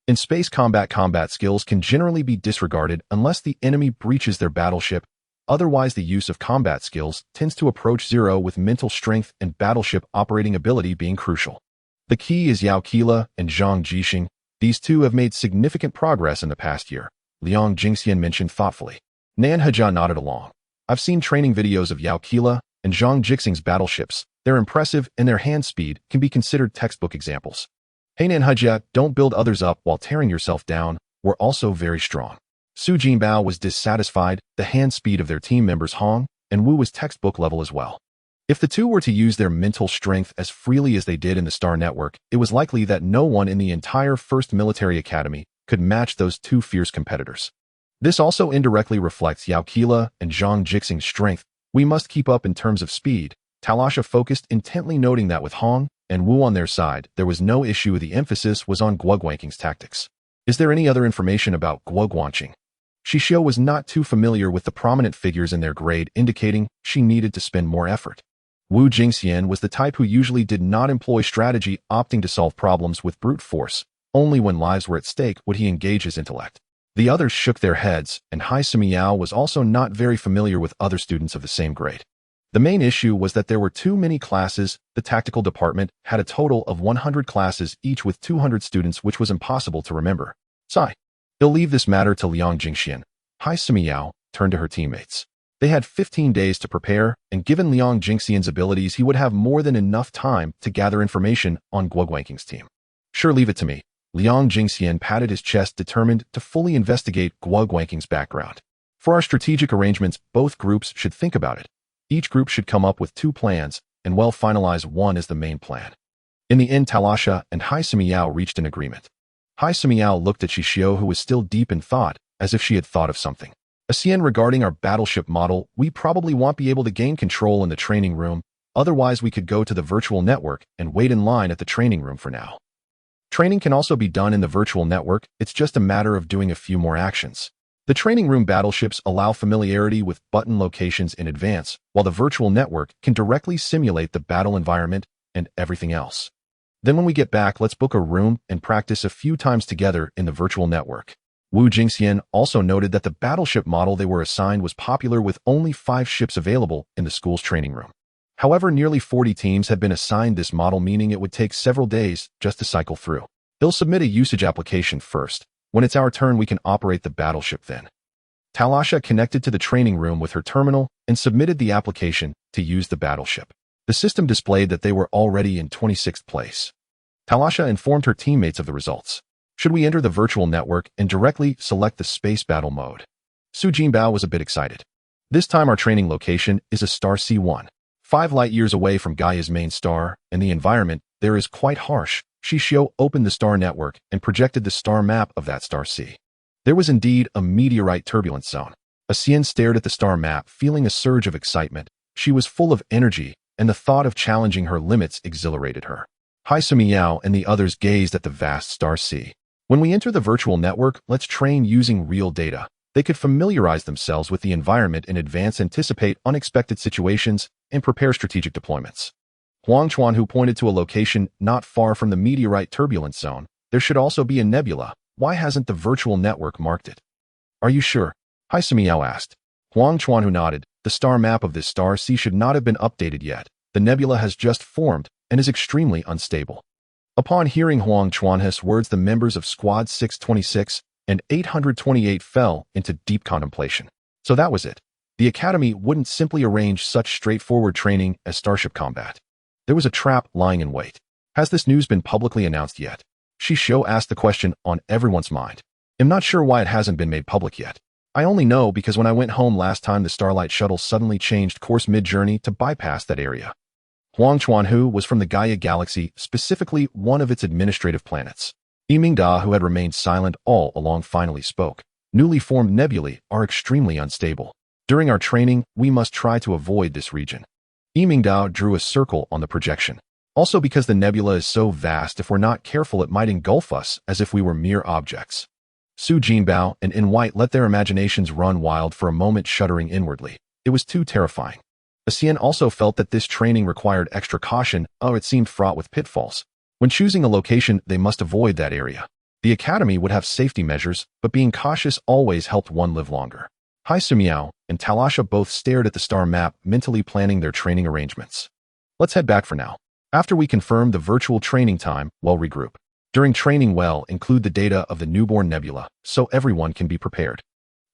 In space combat skills can generally be disregarded unless the enemy breaches their battleship. Otherwise, the use of combat skills tends to approach 0, with mental strength and battleship operating ability being crucial. The key is Yao Kila and Zhang Jixing. These 2 have made significant progress in the past year, Liang Jingxian mentioned thoughtfully. Manhwa nodded along. I've seen training videos of Yao Kila and Zhang Jixing's battleships. They're impressive, and their hand speed can be considered textbook examples. Hey Manhwa, don't build others up while tearing yourself down. We're also very strong. Su Jinbao was dissatisfied. The hand speed of their team members Hong and Wu was textbook level as well. If the 2 were to use their mental strength as freely as they did in the Star Network, it was likely that no one in the entire First Military Academy could match those 2 fierce competitors. This also indirectly reflects Yao Kila and Zhang Jixing's strength. We must keep up in terms of speed. Talasha focused intently, noting that with Hong and Wu on their side, there was no issue. The emphasis was on Guoguanking's tactics. Is there any other information about Guoguangqing? Xixiu was not too familiar with the prominent figures in their grade, indicating she needed to spend more effort. Wu Jingxian was the type who usually did not employ strategy, opting to solve problems with brute force. Only when lives were at stake would he engage his intellect. The others shook their heads, and Xixiu was also not very familiar with other students of the same grade. The main issue was that there were too many classes. The tactical department had a total of 100 classes, each with 200 students, which was impossible to remember. Sigh. He'll leave this matter to Liang Jingxian. Xixiu turned to her teammates. They had 15 days to prepare, and given Liang Jingxian's abilities, he would have more than enough time to gather information on Guoguanking's team. Sure, leave it to me. Liang Jingxian patted his chest, determined to fully investigate Guoguanking's background. For our strategic arrangements, both groups should think about it. Each group should come up with 2 plans, and well finalize one as the main plan. In the end, Talasha and Xixiu reached an agreement. Xixiu looked at Xixiu, who was still deep in thought, as if she had thought of something. Asian, regarding our battleship model, we probably won't be able to gain control in the training room. Otherwise, we could go to the virtual network and wait in line at the training room for now. Training can also be done in the virtual network. It's just a matter of doing a few more actions. The training room battleships allow familiarity with button locations in advance, while the virtual network can directly simulate the battle environment and everything else. Then when we get back, let's book a room and practice a few times together in the virtual network. Wu Jingxian also noted that the battleship model they were assigned was popular, with only 5 ships available in the school's training room. However, nearly 40 teams had been assigned this model, meaning it would take several days just to cycle through. They'll submit a usage application first. When it's our turn, we can operate the battleship then. Talasha connected to the training room with her terminal and submitted the application to use the battleship. The system displayed that they were already in 26th place. Talasha informed her teammates of the results. Should we enter the virtual network and directly select the space battle mode? Su Jinbao was a bit excited. This time our training location is a star C1, 5 light years away from Gaia's main star, and the environment there is quite harsh. Xixiu opened the star network and projected the star map of that star C. There was indeed a meteorite turbulence zone. Asian stared at the star map, feeling a surge of excitement. She was full of energy, and the thought of challenging her limits exhilarated her. Xixiu and the others gazed at the vast star C. When we enter the virtual network, let's train using real data. They could familiarize themselves with the environment in advance, anticipate unexpected situations, and prepare strategic deployments. Huang Chuan, who pointed to a location not far from the meteorite turbulence zone. There should also be a nebula. Why hasn't the virtual network marked it? Are you sure? Xixiu asked. Huang Chuan, who nodded. The star map of this star C should not have been updated yet. The nebula has just formed and is extremely unstable. Upon hearing Huang Chuan's words, the members of Squad 626 and 828 fell into deep contemplation. So that was it. The Academy wouldn't simply arrange such straightforward training as starship combat. There was a trap lying in wait. Has this news been publicly announced yet? Xixiu asked the question on everyone's mind. I'm not sure why it hasn't been made public yet. I only know because when I went home last time the Starlight Shuttle suddenly changed course mid-journey to bypass that area. Huang Chuanhu was from the Gaia Galaxy, specifically one of its administrative planets. Yimingda, who had remained silent all along, finally spoke. Newly formed nebulae are extremely unstable. During our training, we must try to avoid this region. Yimingda drew a circle on the projection. Also because the nebula is so vast, if we're not careful it might engulf us as if we were mere objects. Su Jinbao and In White let their imaginations run wild for a moment, shuddering inwardly. It was too terrifying. Xian also felt that this training required extra caution, or it seemed fraught with pitfalls. When choosing a location, they must avoid that area. The Academy would have safety measures, but being cautious always helped one live longer. Hai Sumiao and Talasha both stared at the star map, mentally planning their training arrangements. Let's head back for now. After we confirm the virtual training time, we'll regroup. During training, we'll include the data of the newborn nebula, so everyone can be prepared.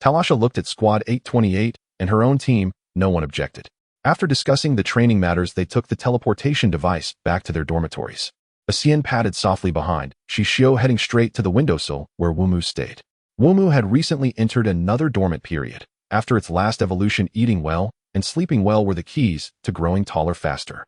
Talasha looked at Squad 828 and her own team. No one objected. After discussing the training matters, they took the teleportation device back to their dormitories. Xian padded softly behind, Xixiu heading straight to the windowsill where Wumu stayed. Wumu had recently entered another dormant period. After its last evolution, eating well and sleeping well were the keys to growing taller faster.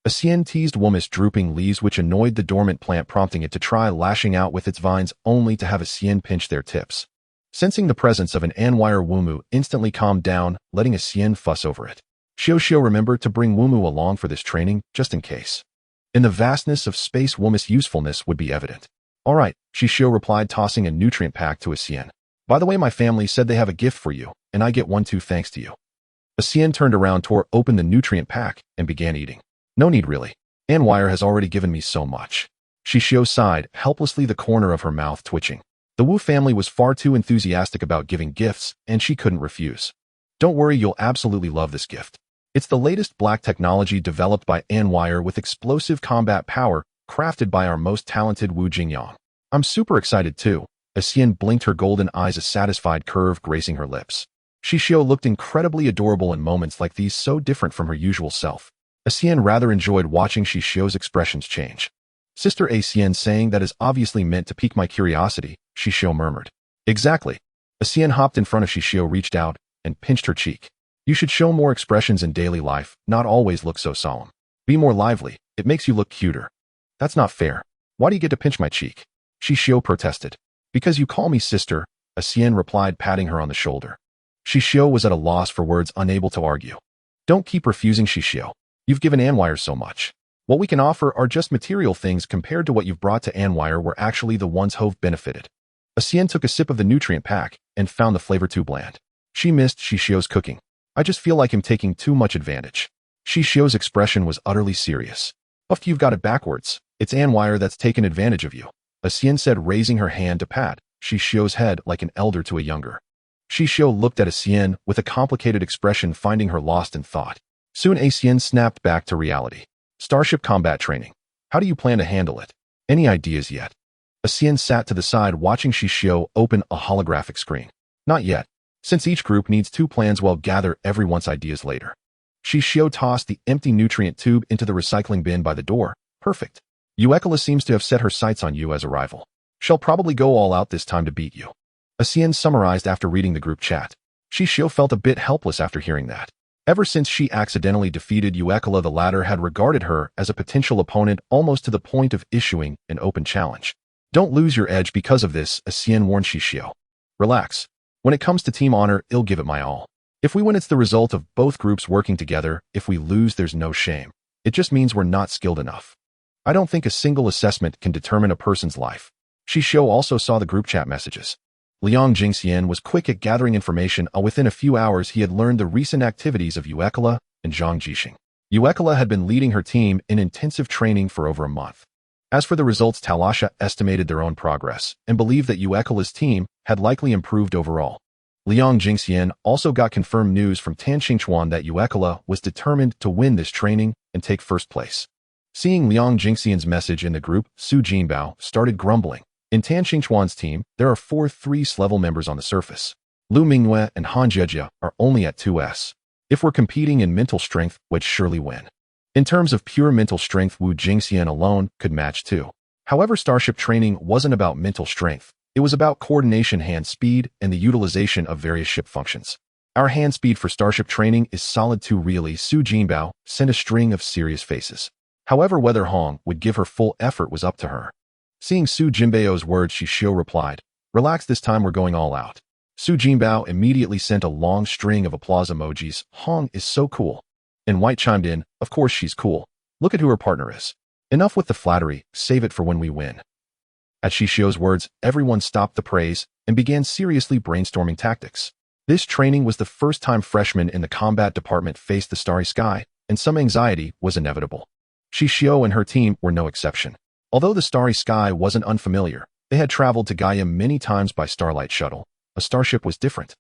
Xian teased Wuma's drooping leaves, which annoyed the dormant plant, prompting it to try lashing out with its vines, only to have Xian pinch their tips. Sensing the presence of an Anwire, Wumu instantly calmed down, letting Xian fuss over it. Xixiu remembered to bring Wumu along for this training, just in case. In the vastness of space, Wuma's usefulness would be evident. All right, Xixiu replied, tossing a nutrient pack to Xian. By the way, my family said they have a gift for you, and I get one too thanks to you. Xian turned around, tore open the nutrient pack, and began eating. No need really. Anwire has already given me so much. Xixiu sighed, helplessly, the corner of her mouth twitching. The Wu family was far too enthusiastic about giving gifts, and she couldn't refuse. Don't worry, you'll absolutely love this gift. It's the latest black technology developed by Anwire with explosive combat power, crafted by our most talented Wu Jingyang. I'm super excited too. Xian blinked, her golden eyes a satisfied curve gracing her lips. Xixiu looked incredibly adorable in moments like these, so different from her usual self. Xian rather enjoyed watching Xixiu's expressions change. Sister Xian, saying that is obviously meant to pique my curiosity, Xixiu murmured. Exactly. Xian hopped in front of Xixiu, reached out, and pinched her cheek. You should show more expressions in daily life, not always look so solemn. Be more lively, it makes you look cuter. That's not fair. Why do you get to pinch my cheek? Xixiu protested. Because you call me sister, Xian replied, patting her on the shoulder. Xixiu was at a loss for words, unable to argue. Don't keep refusing, Xixiu. You've given Anwire so much. What we can offer are just material things compared to what you've brought to Anwire. We're actually the ones who've benefited. Xian took a sip of the nutrient pack and found the flavor too bland. She missed Xixiu's cooking. I just feel like I'm taking too much advantage. Xixiu's expression was utterly serious. But you've got it backwards. It's Anwire that's taken advantage of you. Xian said, raising her hand to pat Xixiu's head like an elder to a younger. Xixiu looked at Xian with a complicated expression, finding her lost in thought. Soon Xian snapped back to reality. Starship combat training. How do you plan to handle it? Any ideas yet? Xian sat to the side, watching Xixiu open a holographic screen. Not yet. Since each group needs 2 plans, we'll gather everyone's ideas later. Xixiu tossed the empty nutrient tube into the recycling bin by the door. Perfect. Uekala seems to have set her sights on you as a rival. She'll probably go all out this time to beat you. Xian summarized after reading the group chat. Xixiu felt a bit helpless after hearing that. Ever since she accidentally defeated Uekala, the latter had regarded her as a potential opponent, almost to the point of issuing an open challenge. Don't lose your edge because of this, Xian warned Xixiu. Relax. When it comes to team honor, I'll give it my all. If we win, it's the result of both groups working together. If we lose, there's no shame. It just means we're not skilled enough. I don't think a single assessment can determine a person's life. Xixiu also saw the group chat messages. Liang Jingxian was quick at gathering information. Within a few hours, he had learned the recent activities of Uekala and Zhang Jixing. Uekala had been leading her team in intensive training for over a month. As for the results, Talasha estimated their own progress and believed that Uekala's team had likely improved overall. Liang Jingxian also got confirmed news from Tan Xingchuan that Uekala was determined to win this training and take first place. Seeing Liang Jingxian's message in the group, Su Jinbao started grumbling. In Tan Xingchuan's team, there are 4 3s level members on the surface. Lu Minghua and Han Jejia are only at 2S. If we're competing in mental strength, we'd surely win. In terms of pure mental strength, Wu Jingxian alone could match too. However, starship training wasn't about mental strength. It was about coordination, hand speed, and the utilization of various ship functions. Our hand speed for starship training is solid too. Really, Su Jinbao sent a string of serious faces. However, whether Hong would give her full effort was up to her. Seeing Su Jinbao's words, Xixiu replied, "Relax, this time we're going all out." Su Jinbao immediately sent a long string of applause emojis. "Hong is so cool." And White chimed in, "Of course she's cool. Look at who her partner is. Enough with the flattery, save it for when we win." At Xixiu's words, everyone stopped the praise and began seriously brainstorming tactics. This training was the first time freshmen in the combat department faced the starry sky, and some anxiety was inevitable. Xixiu and her team were no exception. Although the starry sky wasn't unfamiliar, they had traveled to Gaia many times by Starlight Shuttle. A starship was different.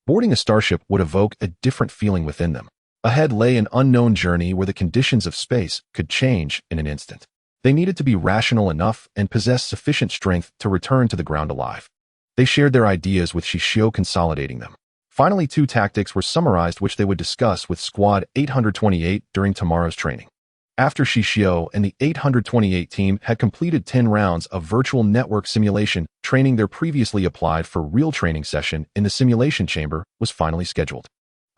Boarding a starship would evoke a different feeling within them. Ahead lay an unknown journey where the conditions of space could change in an instant. They needed to be rational enough and possess sufficient strength to return to the ground alive. They shared their ideas with Xixiu, consolidating them. Finally, 2 tactics were summarized which they would discuss with Squad 828 during tomorrow's training. After Xixiu and the 828 team had completed 10 rounds of virtual network simulation training, their previously applied for real training session in the simulation chamber was finally scheduled.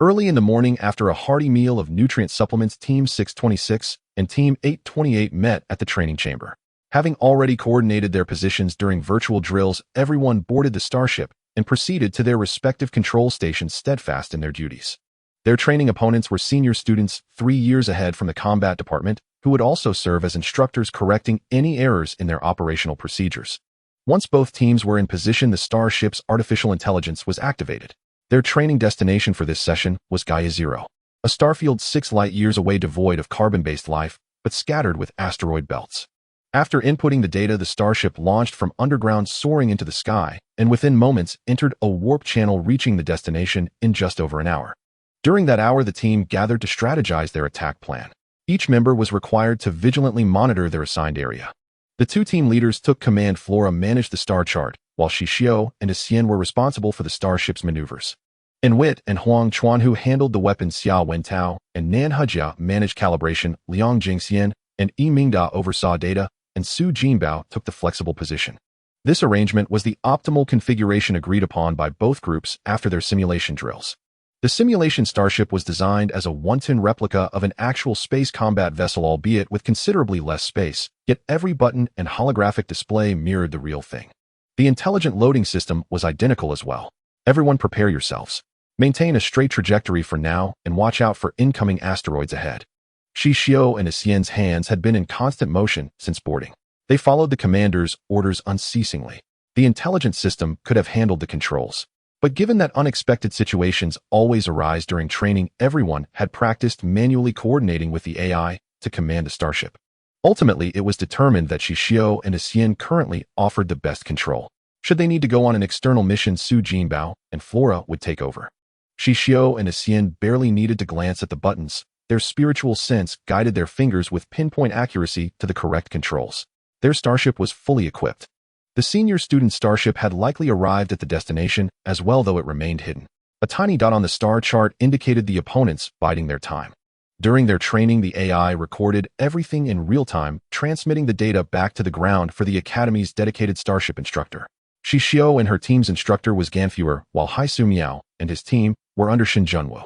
Early in the morning, after a hearty meal of nutrient supplements, Team 626 and Team 828 met at the training chamber. Having already coordinated their positions during virtual drills, everyone boarded the starship and proceeded to their respective control stations, steadfast in their duties. Their training opponents were senior students 3 years ahead from the combat department, who would also serve as instructors, correcting any errors in their operational procedures. Once both teams were in position, the starship's artificial intelligence was activated. Their training destination for this session was Gaia Zero, a starfield 6 light-years away, devoid of carbon-based life, but scattered with asteroid belts. After inputting the data, the starship launched from underground, soaring into the sky, and within moments entered a warp channel, reaching the destination in just over an hour. During that hour, the team gathered to strategize their attack plan. Each member was required to vigilantly monitor their assigned area. The 2 team leaders took command. Flora managed the star chart, while Xixiu and Xian were responsible for the starship's maneuvers. En Wit and Huang Chuanhu handled the weapons. Xia Wentao and Nan Hejia managed calibration. Liang Jingxian and Yi Mingda oversaw data, and Su Jinbao took the flexible position. This arrangement was the optimal configuration agreed upon by both groups after their simulation drills. The simulation starship was designed as a one-ton replica of an actual space combat vessel, albeit with considerably less space, yet every button and holographic display mirrored the real thing. The intelligent loading system was identical as well. Everyone prepare yourselves. Maintain a straight trajectory for now and watch out for incoming asteroids ahead. Xixiu and Xian's hands had been in constant motion since boarding. They followed the commander's orders unceasingly. The intelligent system could have handled the controls. But given that unexpected situations always arise during training, everyone had practiced manually coordinating with the AI to command the starship. Ultimately, it was determined that Xixiu and Xian currently offered the best control. Should they need to go on an external mission, Su Jinbao and Flora would take over. Xixiu and Xian barely needed to glance at the buttons. Their spiritual sense guided their fingers with pinpoint accuracy to the correct controls. Their starship was fully equipped. The senior student starship had likely arrived at the destination as well, though it remained hidden. A tiny dot on the star chart indicated the opponents biding their time. During their training, the AI recorded everything in real time, transmitting the data back to the ground for the Academy's dedicated starship instructor. Xixiu and her team's instructor was Ganfuer, while Haisu Miao and his team were under Shin Junwu.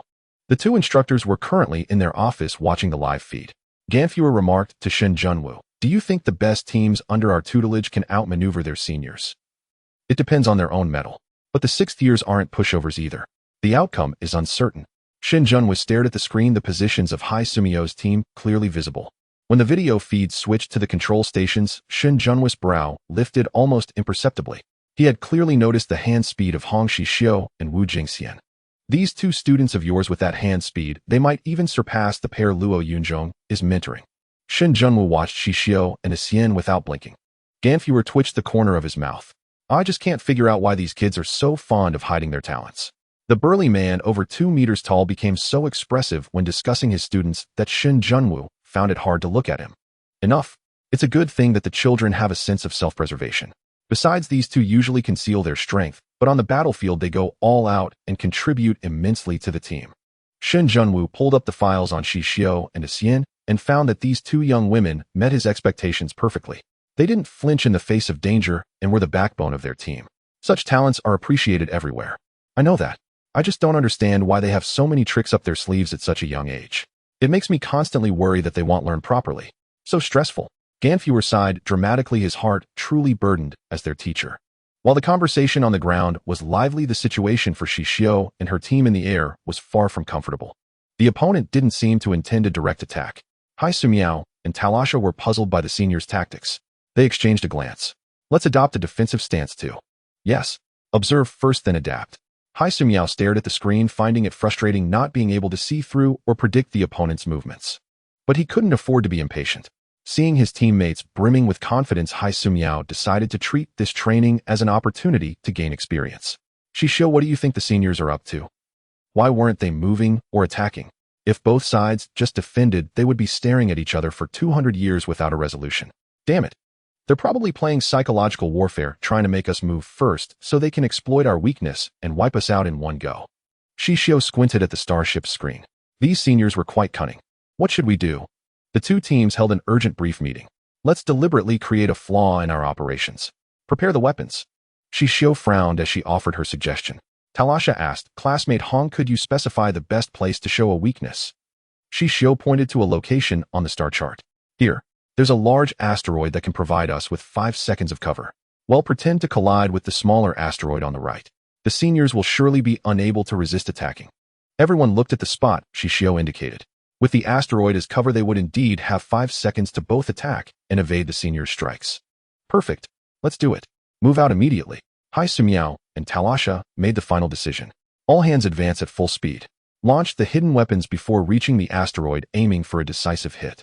The 2 instructors were currently in their office watching the live feed. Ganfuer remarked to Shin Junwu, "Do you think the best teams under our tutelage can outmaneuver their seniors? It depends on their own mettle. But the 6th years aren't pushovers either. The outcome is uncertain." Shin Junwu stared at the screen, the positions of Haisu Miao's team clearly visible. When the video feed switched to the control stations, Shin Junwu's brow lifted almost imperceptibly. He had clearly noticed the hand speed of Hong Xixiu and Wu Jingxian. "These 2 students of yours with that hand speed, they might even surpass the pair Luo Yunzhong is mentoring." Shin Junwu watched Xixiu and Xian without blinking. Ganfuer twitched the corner of his mouth. "I just can't figure out why these kids are so fond of hiding their talents." The burly man, over 2 meters tall, became so expressive when discussing his students that Shin Junwu found it hard to look at him. "Enough. It's a good thing that the children have a sense of self-preservation. Besides, these 2 usually conceal their strength, but on the battlefield they go all out and contribute immensely to the team. Shen Junwu pulled up the files on Xixiu and Xian and found that these two young women met his expectations perfectly. They didn't flinch in the face of danger and were the backbone of their team. Such talents are appreciated everywhere. I know that. I just don't understand why they have so many tricks up their sleeves at such a young age. It makes me constantly worry that they won't learn properly. So stressful. Ganfuer sighed dramatically, his heart truly burdened as their teacher. While the conversation on the ground was lively, the situation for Xixiu and her team in the air was far from comfortable. The opponent didn't seem to intend a direct attack. Xixiu and Talasha were puzzled by the seniors' tactics. They exchanged a glance. Let's adopt a defensive stance too. Yes. Observe first, then adapt. Xixiu stared at the screen, finding it frustrating not being able to see through or predict the opponent's movements. But he couldn't afford to be impatient. Seeing his teammates brimming with confidence, Xixiu decided to treat this training as an opportunity to gain experience. Xixiu, what do you think the seniors are up to? Why weren't they moving or attacking? If both sides just defended, they would be staring at each other for 200 years without a resolution. Damn it. They're probably playing psychological warfare, trying to make us move first so they can exploit our weakness and wipe us out in one go. Xixiu squinted at the starship's screen. These seniors were quite cunning. What should we do? The two teams held an urgent brief meeting. Let's deliberately create a flaw in our operations. Prepare the weapons. Xixiu frowned as she offered her suggestion. Talasha asked, classmate Hong, could you specify the best place to show a weakness? Xixiu pointed to a location on the star chart. Here. There's a large asteroid that can provide us with 5 seconds of cover. Well, pretend to collide with the smaller asteroid on the right. The seniors will surely be unable to resist attacking. Everyone looked at the spot Xixiu indicated. With the asteroid as cover, they would indeed have 5 seconds to both attack and evade the seniors' strikes. Perfect. Let's do it. Move out immediately. Xixiu and Talasha made the final decision. All hands advance at full speed. Launch the hidden weapons before reaching the asteroid, aiming for a decisive hit.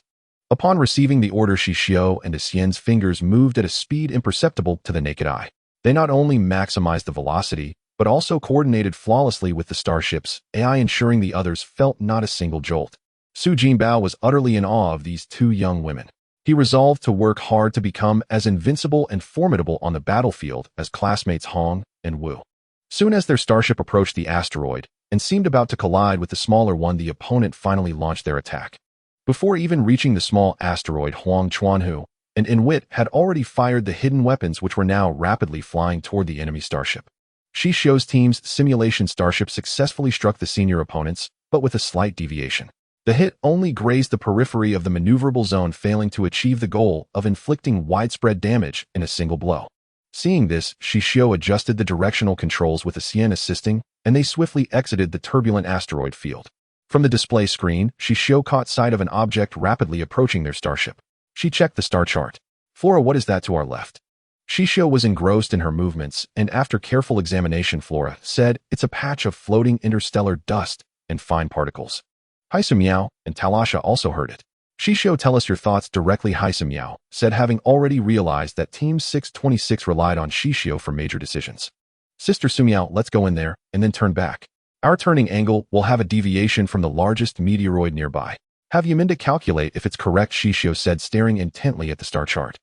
Upon receiving the order, Xixiu and Xian's fingers moved at a speed imperceptible to the naked eye. They not only maximized the velocity, but also coordinated flawlessly with the starship's AI, ensuring the others felt not a single jolt. Su Jinbao was utterly in awe of these two young women. He resolved to work hard to become as invincible and formidable on the battlefield as classmates Hong and Wu. Soon as their starship approached the asteroid and seemed about to collide with the smaller one, the opponent finally launched their attack. Before even reaching the small asteroid, Huang Chuanhu and Inwit had already fired the hidden weapons, which were now rapidly flying toward the enemy starship. Xixiu's team's simulation starship successfully struck the senior opponents, but with a slight deviation. The hit only grazed the periphery of the maneuverable zone, failing to achieve the goal of inflicting widespread damage in a single blow. Seeing this, Xixiu adjusted the directional controls with Xian assisting, and they swiftly exited the turbulent asteroid field. From the display screen, Xixiu caught sight of an object rapidly approaching their starship. She checked the star chart. Flora, what is that to our left? Xixiu was engrossed in her movements, and after careful examination, Flora said, it's a patch of floating interstellar dust and fine particles. Xixiu and Talasha also heard it. Xixiu, tell us your thoughts directly, Xixiu said, having already realized that Team 626 relied on Xixiu for major decisions. Sister Sumiao, let's go in there and then turn back. Our turning angle will have a deviation from the largest meteoroid nearby. Have Yaminda calculate if it's correct, Xixiu said, staring intently at the star chart.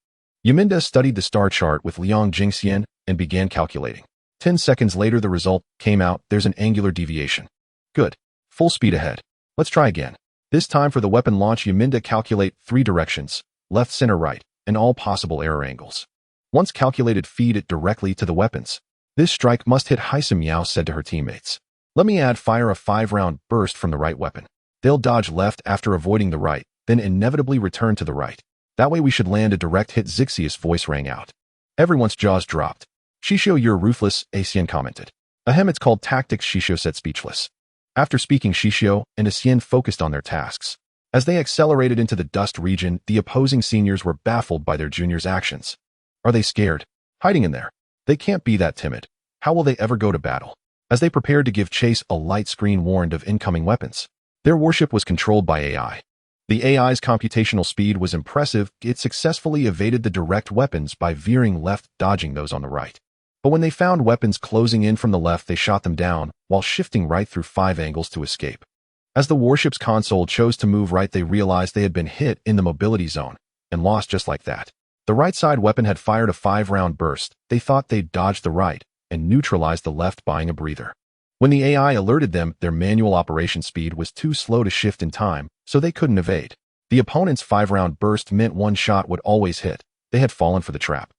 Yaminda studied the star chart with Liang Jingxian and began calculating. 10 seconds later, the result came out. There's an angular deviation. Good. Full speed ahead. Let's try again. This time for the weapon launch, Yaminda calculate 3 directions, left, center, right, and all possible error angles. Once calculated, feed it directly to the weapons. This strike must hit, Xixiu said to her teammates. Let me fire a 5-round burst from the right weapon. They'll dodge left after avoiding the right, then inevitably return to the right. That way we should land a direct hit. Xixiu's voice rang out. Everyone's jaws dropped. Xixiu, you're ruthless, Xian commented. Ahem, it's called tactics, Xixiu said, speechless. After speaking, Xixiu and Xian focused on their tasks. As they accelerated into the dust region, the opposing seniors were baffled by their juniors' actions. Are they scared? Hiding in there? They can't be that timid. How will they ever go to battle? As they prepared to give chase, a light screen warned of incoming weapons. Their warship was controlled by AI. The AI's computational speed was impressive. It successfully evaded the direct weapons by veering left, dodging those on the right. But when they found weapons closing in from the left, they shot them down, while shifting right through 5 angles to escape. As the warship's console chose to move right, they realized they had been hit in the mobility zone, and lost just like that. The right side weapon had fired a 5-round burst. They thought they'd dodged the right, and neutralized the left, buying a breather. When the AI alerted them, their manual operation speed was too slow to shift in time, so they couldn't evade. The opponent's 5-round burst meant one shot would always hit. They had fallen for the trap.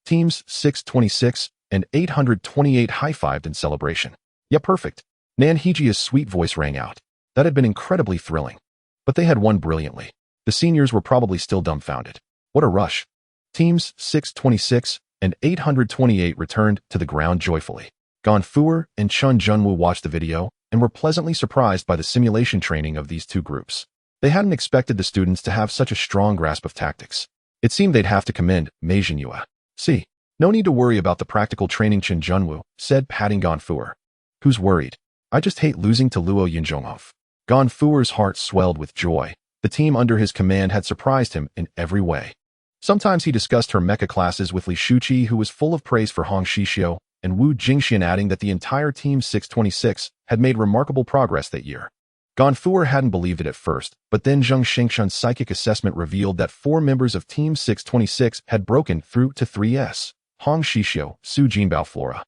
Teams 626 and 828 high-fived in celebration. Yeah, perfect. Manhwaedit's sweet voice rang out. That had been incredibly thrilling. But they had won brilliantly. The seniors were probably still dumbfounded. What a rush. Teams 626 and 828 returned to the ground joyfully. Ganfuer and Chun Junwoo watched the video and were pleasantly surprised by the simulation training of these two groups. They hadn't expected the students to have such a strong grasp of tactics. It seemed they'd have to commend Mei Jinhua. See, no need to worry about the practical training, Chun Junwoo said, patting Ganfuer. Who's worried? I just hate losing to Luo Yinzhonghof. Ganfuer's heart swelled with joy. The team under his command had surprised him in every way. Sometimes he discussed her mecha classes with Li Shuqi, who was full of praise for Hong Xixiu, and Wu Jingxian, adding that the entire Team 626 had made remarkable progress that year. Ganfuer hadn't believed it at first, but then Zheng Shengshun's psychic assessment revealed that 4 members of Team 626 had broken through to 3S, Hong Xixiu, Su Jinbao Flora.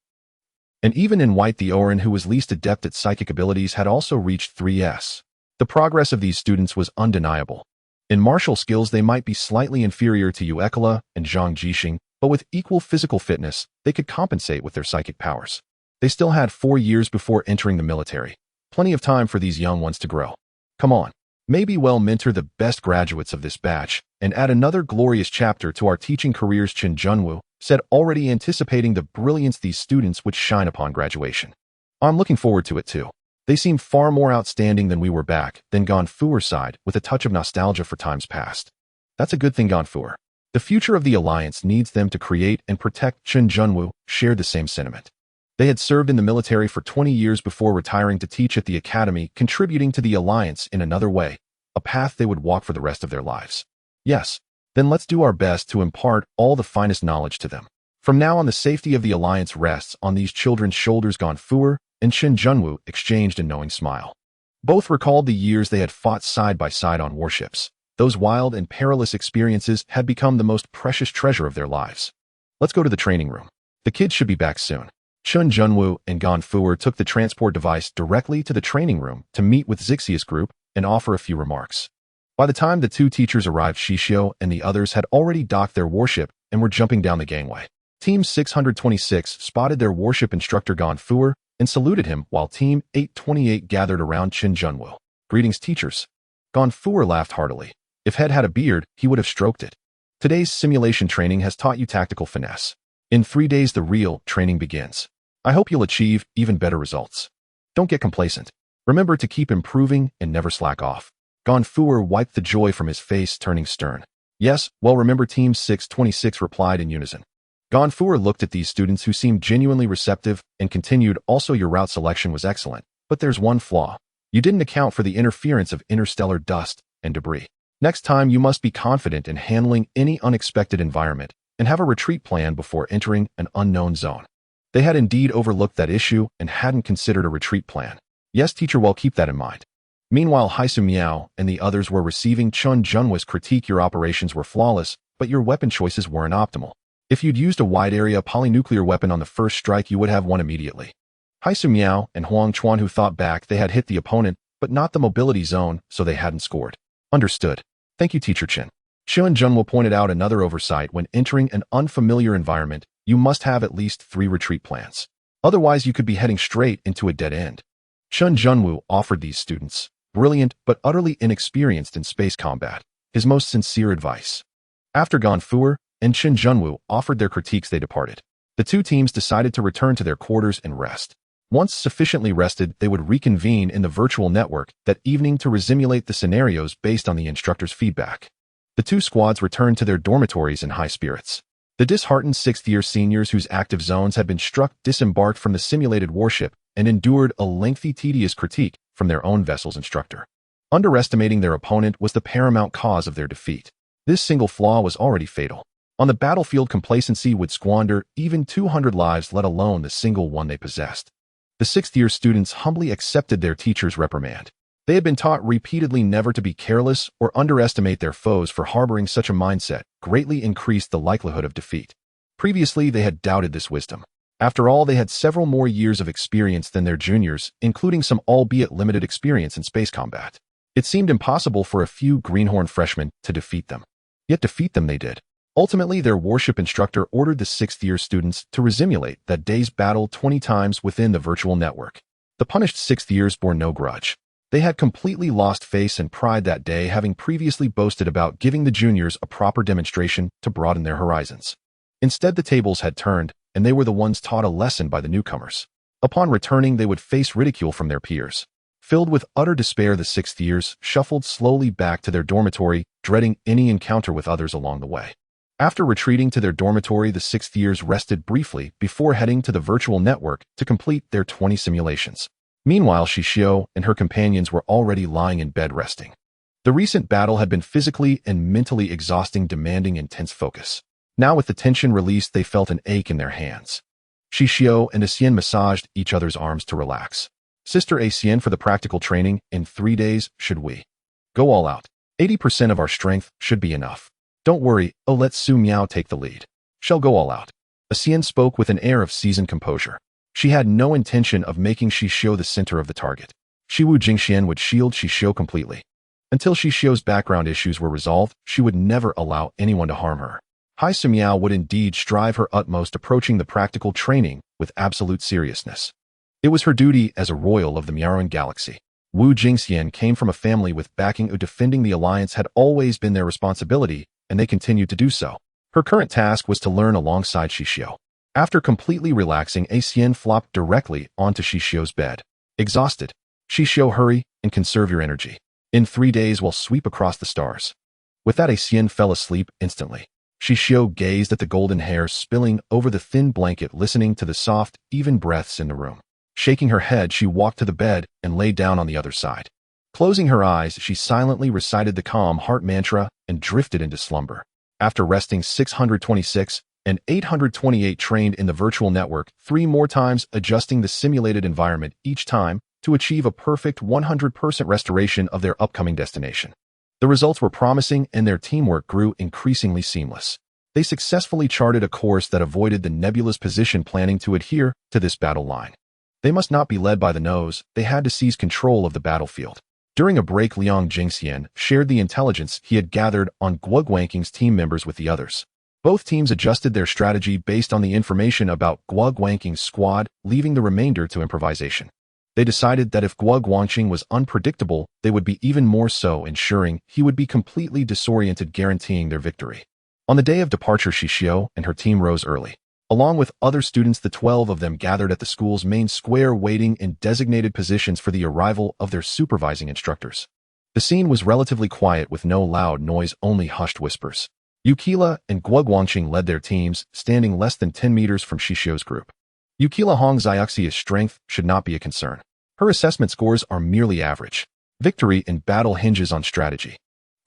And even in white, the Orin, who was least adept at psychic abilities, had also reached 3S. The progress of these students was undeniable. In martial skills, they might be slightly inferior to Yuekala and Zhang Jixing, but with equal physical fitness, they could compensate with their psychic powers. They still had 4 years before entering the military. Plenty of time for these young ones to grow. Come on, maybe we'll mentor the best graduates of this batch and add another glorious chapter to our teaching careers, Chun Junwoo said, already anticipating the brilliance these students would shine upon graduation. I'm looking forward to it too. They seem far more outstanding than we were back then, Ganfuer sighed, with a touch of nostalgia for times past. That's a good thing, Ganfuer. The future of the Alliance needs them to create and protect. Chun Junwoo shared the same sentiment. They had served in the military for 20 years before retiring to teach at the academy, contributing to the Alliance in another way, a path they would walk for the rest of their lives. Yes, then let's do our best to impart all the finest knowledge to them. From now on, the safety of the Alliance rests on these children's shoulders. Ganfuer and Chun Junwoo exchanged a knowing smile. Both recalled the years they had fought side by side on warships. Those wild and perilous experiences had become the most precious treasure of their lives. Let's go to the training room. The kids should be back soon. Chun Junwoo and Ganfuer took the transport device directly to the training room to meet with Xixiu's group and offer a few remarks. By the time the two teachers arrived, Xixiu and the others had already docked their warship and were jumping down the gangway. Team 626 spotted their warship instructor Ganfuer and saluted him, while Team 828 gathered around Chun Junwoo. Greetings, teachers. Ganfuer laughed heartily. If Head had a beard, he would have stroked it. Today's simulation training has taught you tactical finesse. In 3 days, the real training begins. I hope you'll achieve even better results. Don't get complacent. Remember to keep improving and never slack off. Ganfuer wiped the joy from his face, turning stern. Yes, well, remember, Team 626 replied in unison. Ganfuer looked at these students, who seemed genuinely receptive, and continued, also your route selection was excellent, but there's one flaw. You didn't account for the interference of interstellar dust and debris. Next time, you must be confident in handling any unexpected environment and have a retreat plan before entering an unknown zone. They had indeed overlooked that issue and hadn't considered a retreat plan. Yes, teacher, well, keep that in mind. Meanwhile, Xixiu Miao and the others were receiving Chun Junwoo's critique. Your operations were flawless, but your weapon choices weren't optimal. If you'd used a wide-area polynuclear weapon on the first strike, you would have won immediately. Xixiu Miao and Huang Chuan, who thought back, they had hit the opponent, but not the mobility zone, so they hadn't scored. Understood. Thank you, Teacher Chen. Chun Junwoo pointed out another oversight: when entering an unfamiliar environment, you must have at least 3 retreat plans. Otherwise, you could be heading straight into a dead end. Chun Junwoo offered these students, brilliant but utterly inexperienced in space combat, his most sincere advice. After Ganfuer and Chun Junwoo offered their critiques, they departed. The two teams decided to return to their quarters and rest. Once sufficiently rested, they would reconvene in the virtual network that evening to resimulate the scenarios based on the instructor's feedback. The two squads returned to their dormitories in high spirits. The disheartened 6th-year seniors, whose active zones had been struck, disembarked from the simulated warship and endured a lengthy, tedious critique from their own vessel's instructor. Underestimating their opponent was the paramount cause of their defeat. This single flaw was already fatal. On the battlefield, complacency would squander even 200 lives, let alone the single one they possessed. The 6th-year students humbly accepted their teacher's reprimand. They had been taught repeatedly never to be careless or underestimate their foes, for harboring such a mindset greatly increased the likelihood of defeat. Previously, they had doubted this wisdom. After all, they had several more years of experience than their juniors, including some albeit limited experience in space combat. It seemed impossible for a few greenhorn freshmen to defeat them. Yet defeat them they did. Ultimately, their warship instructor ordered the sixth-year students to resimulate that day's battle 20 times within the virtual network. The punished sixth years bore no grudge. They had completely lost face and pride that day, having previously boasted about giving the juniors a proper demonstration to broaden their horizons. Instead, the tables had turned, and they were the ones taught a lesson by the newcomers. Upon returning, they would face ridicule from their peers. Filled with utter despair, the sixth years shuffled slowly back to their dormitory, dreading any encounter with others along the way. After retreating to their dormitory, the sixth years rested briefly before heading to the virtual network to complete their 20 simulations. Meanwhile, Xixiu and her companions were already lying in bed resting. The recent battle had been physically and mentally exhausting, demanding intense focus. Now with the tension released, they felt an ache in their hands. Xixiu and Xian massaged each other's arms to relax. Sister Xian, for the practical training, in 3 days, should we go all out? 80% of our strength should be enough. Don't worry, let Su Miao take the lead. Shall go all out. Xian spoke with an air of seasoned composure. She had no intention of making Xixiu the center of the target. Shiwu Jingxian would shield Xixiu completely. Until Xixiu's background issues were resolved, she would never allow anyone to harm her. Hai Su Miao would indeed strive her utmost, approaching the practical training with absolute seriousness. It was her duty as a royal of the Meowan galaxy. Wu Jingxian came from a family with backing who defending the alliance had always been their responsibility, and they continued to do so. Her current task was to learn alongside Xixiu. After completely relaxing, Xian flopped directly onto Xixiu's bed. Exhausted. Xixiu, hurry and conserve your energy. In 3 days we'll sweep across the stars. With that, Xian fell asleep instantly. Xixiu gazed at the golden hair spilling over the thin blanket, listening to the soft, even breaths in the room. Shaking her head, she walked to the bed and lay down on the other side. Closing her eyes, she silently recited the calm heart mantra and drifted into slumber. After resting 626 and 828 trained in the virtual network 3 more times, adjusting the simulated environment each time to achieve a perfect 100% restoration of their upcoming destination. The results were promising and their teamwork grew increasingly seamless. They successfully charted a course that avoided the nebulous position planning to adhere to this battle line. They must not be led by the nose, they had to seize control of the battlefield. During a break, Liang Jingxian shared the intelligence he had gathered on Guoguanking's team members with the others. Both teams adjusted their strategy based on the information about Guoguanking's squad, leaving the remainder to improvisation. They decided that if Guoguangqing was unpredictable, they would be even more so, ensuring he would be completely disoriented, guaranteeing their victory. On the day of departure, Xixiu and her team rose early. Along with other students, the 12 of them gathered at the school's main square, waiting in designated positions for the arrival of their supervising instructors. The scene was relatively quiet with no loud noise, only hushed whispers. Yukila and Guoguangqing led their teams, standing less than 10 meters from Xixiu's group. Yukila Hong Xiaoxia's strength should not be a concern. Her assessment scores are merely average. Victory in battle hinges on strategy.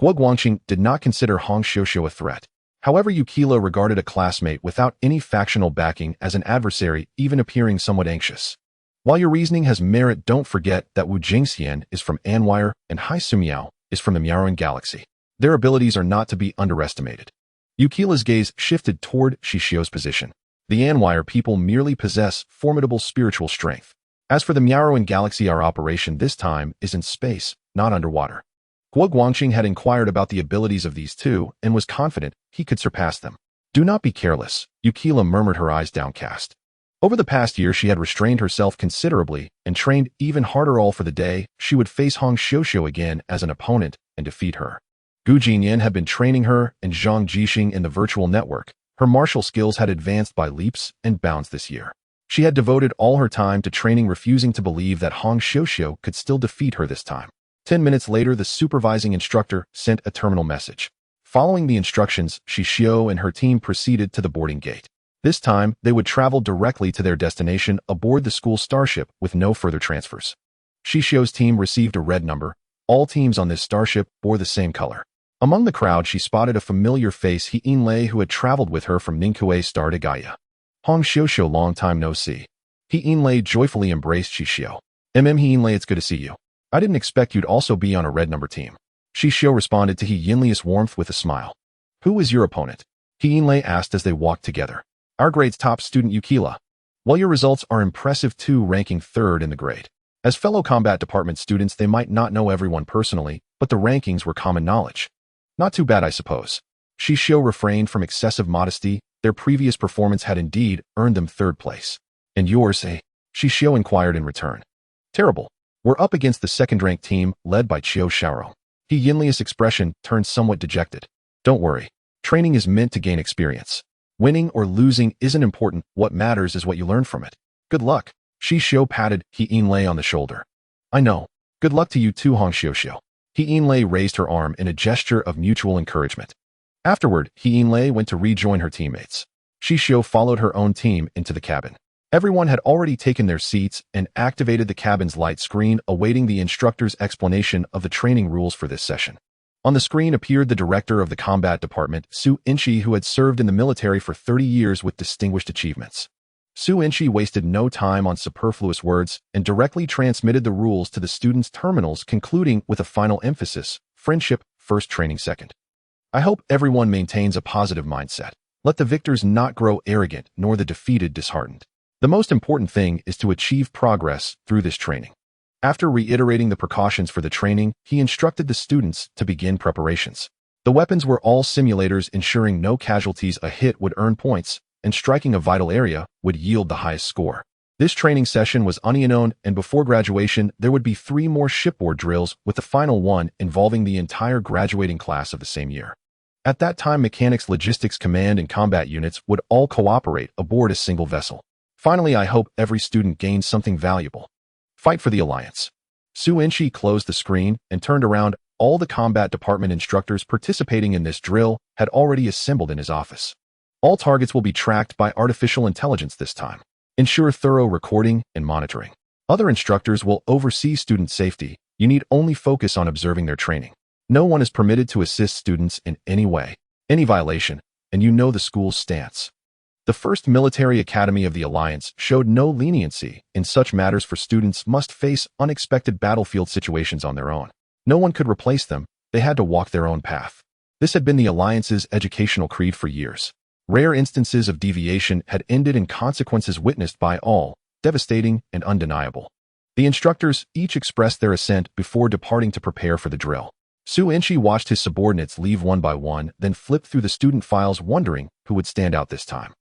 Guoguangqing did not consider Hong Xiuxiu a threat. However, Yukila regarded a classmate without any factional backing as an adversary, even appearing somewhat anxious. While your reasoning has merit, don't forget that Wu Jingxian is from Anwire and Hai Su Miao is from the Meowan galaxy. Their abilities are not to be underestimated. Yukila's gaze shifted toward Xixiu's position. The Anwire people merely possess formidable spiritual strength. As for the Meowan galaxy, our operation this time is in space, not underwater. Guoguangqing had inquired about the abilities of these two and was confident he could surpass them. Do not be careless, Yukila murmured, her eyes downcast. Over the past year, she had restrained herself considerably and trained even harder, all for the day she would face Hong Xiuxiu again as an opponent and defeat her. Gu Jinyan had been training her and Zhang Jixing in the virtual network. Her martial skills had advanced by leaps and bounds this year. She had devoted all her time to training, refusing to believe that Hong Xiuxiu could still defeat her this time. 10 minutes later, the supervising instructor sent a terminal message. Following the instructions, Xixiu and her team proceeded to the boarding gate. This time, they would travel directly to their destination aboard the school starship with no further transfers. Xixiu's team received a red number. All teams on this starship bore the same color. Among the crowd, she spotted a familiar face, He Yinlei, who had traveled with her from Ningkue Star to Gaia. Hong Xiuxiu, long time no see. He Yinlei joyfully embraced Xixiu. He Yinlei, it's good to see you. I didn't expect you'd also be on a red number team. Xixiu responded to He Yinlei's warmth with a smile. Who is your opponent? He Yinlei asked as they walked together. Our grade's top student, Yukila. While your results are impressive too, ranking 3rd in the grade. As fellow combat department students, they might not know everyone personally, but the rankings were common knowledge. Not too bad, I suppose. Xixiu refrained from excessive modesty. Their previous performance had indeed earned them 3rd place. And yours, eh? Xixiu inquired in return. Terrible. We're up against the 2nd-ranked team, led by Qiu Xiaorong. Yinlia's expression turned somewhat dejected. Don't worry. Training is meant to gain experience. Winning or losing isn't important. What matters is what you learn from it. Good luck. Xixiu patted Yinli on the shoulder. I know. Good luck to you too, Hong Xiuxiu. Yinli raised her arm in a gesture of mutual encouragement. Afterward, Yinli went to rejoin her teammates. Xixiu followed her own team into the cabin. Everyone had already taken their seats and activated the cabin's light screen, awaiting the instructor's explanation of the training rules for this session. On the screen appeared the director of the combat department, Su Inchi, who had served in the military for 30 years with distinguished achievements. Su Inchi wasted no time on superfluous words and directly transmitted the rules to the students' terminals, concluding with a final emphasis: friendship first, training second. I hope everyone maintains a positive mindset. Let the victors not grow arrogant, nor the defeated disheartened. The most important thing is to achieve progress through this training. After reiterating the precautions for the training, he instructed the students to begin preparations. The weapons were all simulators, ensuring no casualties. A hit would earn points, and striking a vital area would yield the highest score. This training session was unknown, and before graduation, there would be 3 more shipboard drills, with the final one involving the entire graduating class of the same year. At that time, mechanics, logistics, command, and combat units would all cooperate aboard a single vessel. Finally, I hope every student gains something valuable. Fight for the Alliance. Su Inchi closed the screen and turned around. All the combat department instructors participating in this drill had already assembled in his office. All targets will be tracked by artificial intelligence this time. Ensure thorough recording and monitoring. Other instructors will oversee student safety. You need only focus on observing their training. No one is permitted to assist students in any way. Any violation, and you know the school's stance. The first military academy of the Alliance showed no leniency in such matters, for students must face unexpected battlefield situations on their own. No one could replace them. They had to walk their own path. This had been the Alliance's educational creed for years. Rare instances of deviation had ended in consequences witnessed by all, devastating and undeniable. The instructors each expressed their assent before departing to prepare for the drill. Su Inchi watched his subordinates leave one by one, then flipped through the student files, wondering who would stand out this time.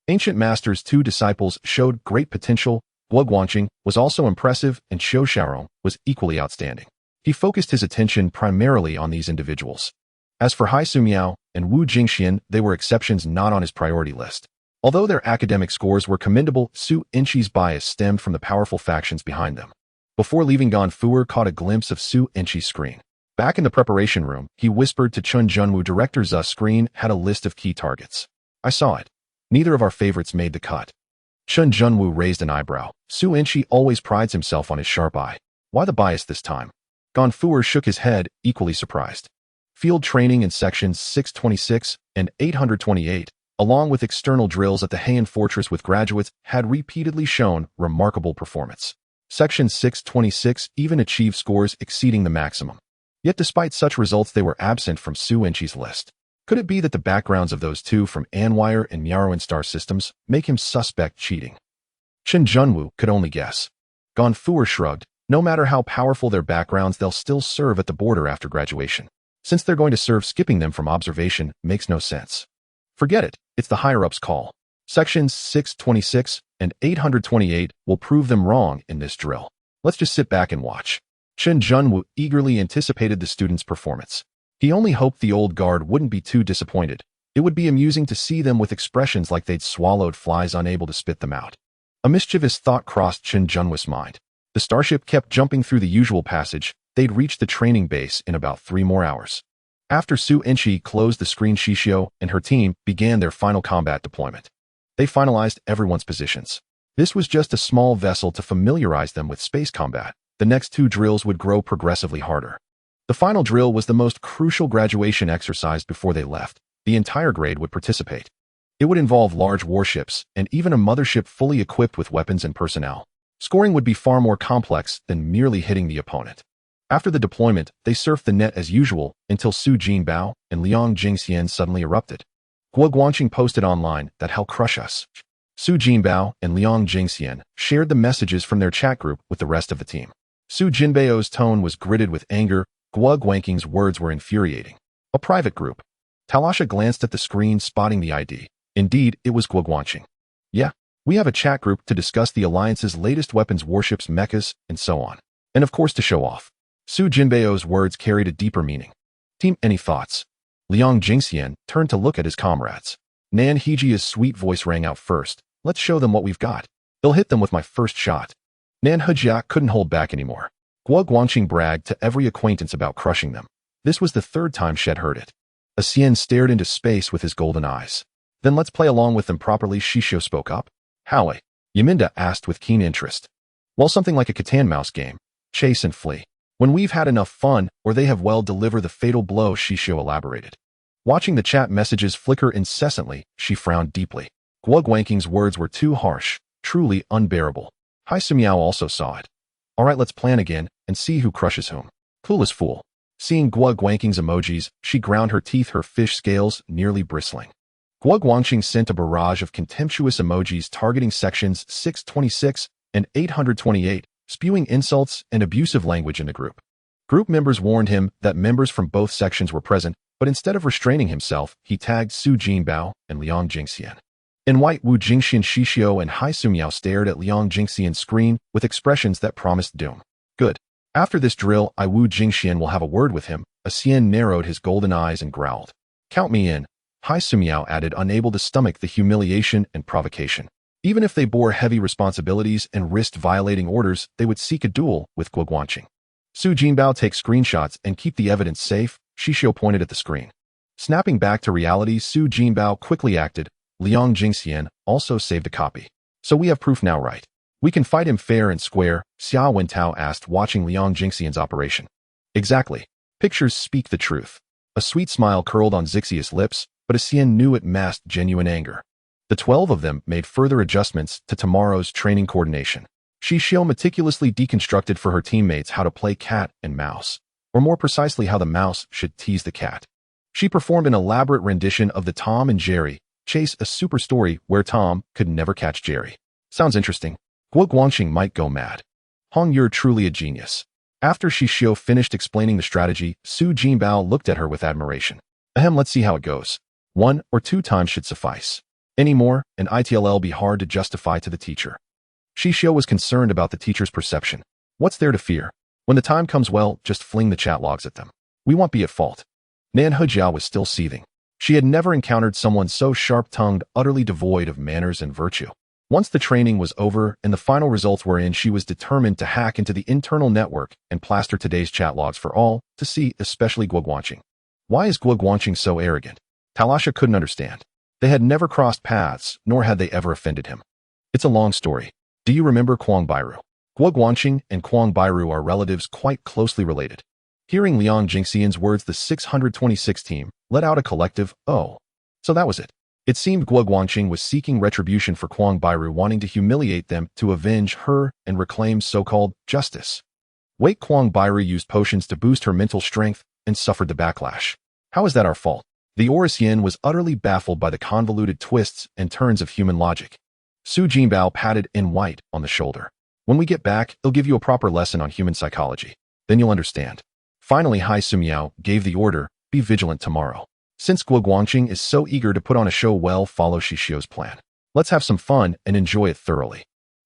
Ancient Master's 2 disciples showed great potential. Guoguangqing was also impressive, and Qiu Xiaorong was equally outstanding. He focused his attention primarily on these individuals. As for Hai Sumiao and Wu Jingxian, they were exceptions not on his priority list. Although their academic scores were commendable, Su Inchi's bias stemmed from the powerful factions behind them. Before leaving, Ganfuer caught a glimpse of Su Inchi's screen. Back in the preparation room, he whispered to Chun Junwu, "Director Zu's screen had a list of key targets. I saw it. Neither of our favorites made the cut." Chun Junwu raised an eyebrow. Su Inchi always prides himself on his sharp eye. Why the bias this time? Ganfuer shook his head, equally surprised. Field training in sections 626 and 828, along with external drills at the Heian Fortress with graduates, had repeatedly shown remarkable performance. Section 626 even achieved scores exceeding the maximum. Yet despite such results, they were absent from Su Inchi's list. Could it be that the backgrounds of those two from Anwire and Miaruan Star Systems make him suspect cheating? Chen Junwu could only guess. Ganfuer shrugged. No matter how powerful their backgrounds, they'll still serve at the border after graduation. Since they're going to serve, skipping them from observation makes no sense. Forget it. It's the higher-ups' call. Sections 626 and 828 will prove them wrong in this drill. Let's just sit back and watch. Chen Junwu eagerly anticipated the students' performance. He only hoped the old guard wouldn't be too disappointed. It would be amusing to see them with expressions like they'd swallowed flies, unable to spit them out. A mischievous thought crossed Chen Junwu's mind. The starship kept jumping through the usual passage. They'd reach the training base in about 3 more hours. After Su Inchi closed the screen, Xixiu and her team began their final combat deployment. They finalized everyone's positions. This was just a small vessel to familiarize them with space combat. The next 2 drills would grow progressively harder. The final drill was the most crucial graduation exercise before they left. The entire grade would participate. It would involve large warships and even a mothership fully equipped with weapons and personnel. Scoring would be far more complex than merely hitting the opponent. After the deployment, they surfed the net as usual until Su Jinbao and Liang Jingxian suddenly erupted. Guoguangqing posted online that "Hell crush us." Su Jinbao and Liang Jingxian shared the messages from their chat group with the rest of the team. Su Jinbao's tone was gritted with anger. Guo Guangqing's words were infuriating. A private group. Talasha glanced at the screen, spotting the ID. Indeed, it was Guo Guangqing. Yeah, we have a chat group to discuss the Alliance's latest weapons, warships, Mechs, and so on. And of course to show off. Su Jinbao's words carried a deeper meaning. Team, any thoughts? Liang Jingxian turned to look at his comrades. Nan Hejia's sweet voice rang out first. Let's show them what we've got. They'll hit them with my first shot. Nan Hejia couldn't hold back anymore. Guo Guangqing bragged to every acquaintance about crushing them. This was the third time she'd heard it. Xixiu stared into space with his golden eyes. Then let's play along with them properly, Xixiu spoke up. Howie? Yaminda asked with keen interest. Well, something like a Catan mouse game. Chase and flee. When we've had enough fun, or they have well deliver the fatal blow, Xixiu elaborated. Watching the chat messages flicker incessantly, she frowned deeply. Guo Guangqing's words were too harsh, truly unbearable. Xixiu also saw it. All right, let's plan again and see who crushes whom. Clueless fool. Seeing Guo Guangqing's emojis, she ground her teeth, her fish scales nearly bristling. Guo Guangqing sent a barrage of contemptuous emojis targeting sections 626 and 828, spewing insults and abusive language in the group. Group members warned him that members from both sections were present, but instead of restraining himself, he tagged Su Jinbao and Liang Jingxian. In white, Wu Jingxian, Xixiu, and Xixiu stared at Liang Jingxian's screen with expressions that promised doom. Good. After this drill, Wu Jingxian will have a word with him. Xixiu narrowed his golden eyes and growled. Count me in. Xixiu added, unable to stomach the humiliation and provocation. Even if they bore heavy responsibilities and risked violating orders, they would seek a duel with Guo Guangqing. Su Jinbao, take screenshots and keep the evidence safe, Xixiu pointed at the screen. Snapping back to reality, Su Jinbao quickly acted. Liang Jingxian also saved a copy. So we have proof now, right? We can fight him fair and square, Xia Wentao asked, watching Liang Jingxian's operation. Exactly. Pictures speak the truth. A sweet smile curled on Xixiu's lips, but Xixiu knew it masked genuine anger. The 12 of them made further adjustments to tomorrow's training coordination. Xixiu meticulously deconstructed for her teammates how to play cat and mouse, or more precisely how the mouse should tease the cat. She performed an elaborate rendition of the Tom and Jerry Chase, a super story where Tom could never catch Jerry. Sounds interesting. Guo Guangqing might go mad. Hong, you're truly a genius. After Xixiu finished explaining the strategy, Su Jinbao looked at her with admiration. Ahem, let's see how it goes. 1 or 2 times should suffice. Any more, and it'll be hard to justify to the teacher. Xixiu was concerned about the teacher's perception. What's there to fear? When the time comes, well, just fling the chat logs at them. We won't be at fault. Nan Hejia was still seething. She had never encountered someone so sharp-tongued, utterly devoid of manners and virtue. Once the training was over and the final results were in, she was determined to hack into the internal network and plaster today's chat logs for all to see, especially Guo Guangqing. Why is Guo Guangqing so arrogant? Talasha couldn't understand. They had never crossed paths, nor had they ever offended him. It's a long story. Do you remember Kwang Bairu? Guo Guangqing and Kwang Bairu are relatives quite closely related. Hearing Liang Jingxian's words, the 626 team let out a collective, oh. So that was it. It seemed Guo Guangqing was seeking retribution for Kwang Bairu, wanting to humiliate them to avenge her and reclaim so-called justice. Wait, Kwang Bairu used potions to boost her mental strength and suffered the backlash. How is that our fault? The Orisian was utterly baffled by the convoluted twists and turns of human logic. Su Jinbao patted In White on the shoulder. When we get back, he'll give you a proper lesson on human psychology. Then you'll understand. Finally, Xixiu gave the order, be vigilant tomorrow. Since Guo Guangqing is so eager to put on a show, well, follow Xixiu's plan. Let's have some fun and enjoy it thoroughly.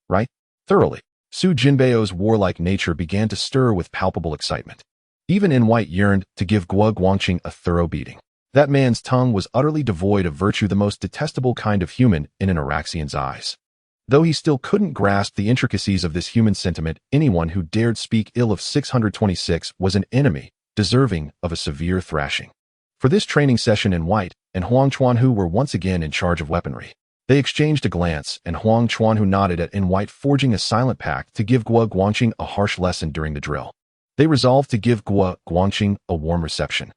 Right? Thoroughly. Su Jinbao's warlike nature began to stir with palpable excitement. Even In White yearned to give Guo Guangqing a thorough beating. That man's tongue was utterly devoid of virtue, the most detestable kind of human in an Araxian's eyes. Though he still couldn't grasp the intricacies of this human sentiment, anyone who dared speak ill of 626 was an enemy, deserving of a severe thrashing. For this training session, In White and Huang Chuanhu were once again in charge of weaponry. They exchanged a glance, and Huang Chuanhu nodded at In White, forging a silent pact to give Guo Guangqing a harsh lesson during the drill. They resolved to give Guo Guangqing a warm reception.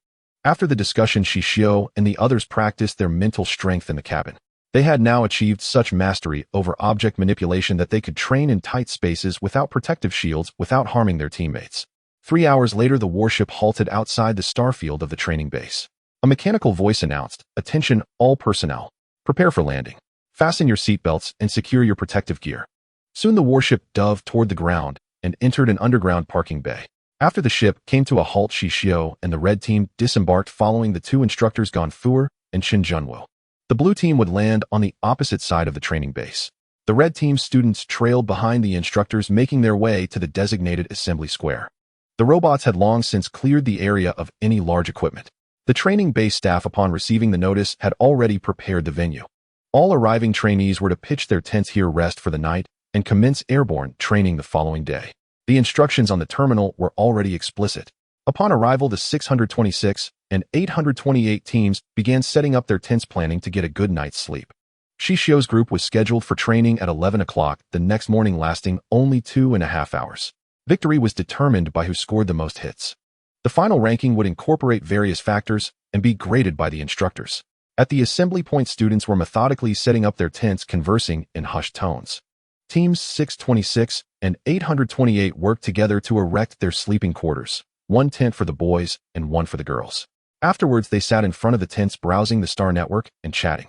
After the discussion, Xixiu and the others practiced their mental strength in the cabin. They had now achieved such mastery over object manipulation that they could train in tight spaces without protective shields without harming their teammates. 3 hours later, the warship halted outside the starfield of the training base. A mechanical voice announced, "Attention, all personnel. Prepare for landing." Fasten your seatbelts and secure your protective gear. Soon the warship dove toward the ground and entered an underground parking bay. After the ship came to a halt, Xixiu and the red team disembarked following the two instructors Ganfu and Qin Junwu. The blue team would land on the opposite side of the training base. The red team's students trailed behind the instructors, making their way to the designated assembly square. The robots had long since cleared the area of any large equipment. The training base staff, upon receiving the notice, had already prepared the venue. All arriving trainees were to pitch their tents here, rest for the night, and commence airborne training the following day. The instructions on the terminal were already explicit. Upon arrival, the 626 and 828 teams began setting up their tents, planning to get a good night's sleep. Xixiu's group was scheduled for training at 11 o'clock the next morning, lasting only 2.5 hours. Victory was determined by who scored the most hits. The final ranking would incorporate various factors and be graded by the instructors. At the assembly point, students were methodically setting up their tents, conversing in hushed tones. Teams 626 and 828 worked together to erect their sleeping quarters, one tent for the boys and one for the girls. Afterwards, they sat in front of the tents, browsing the star network and chatting.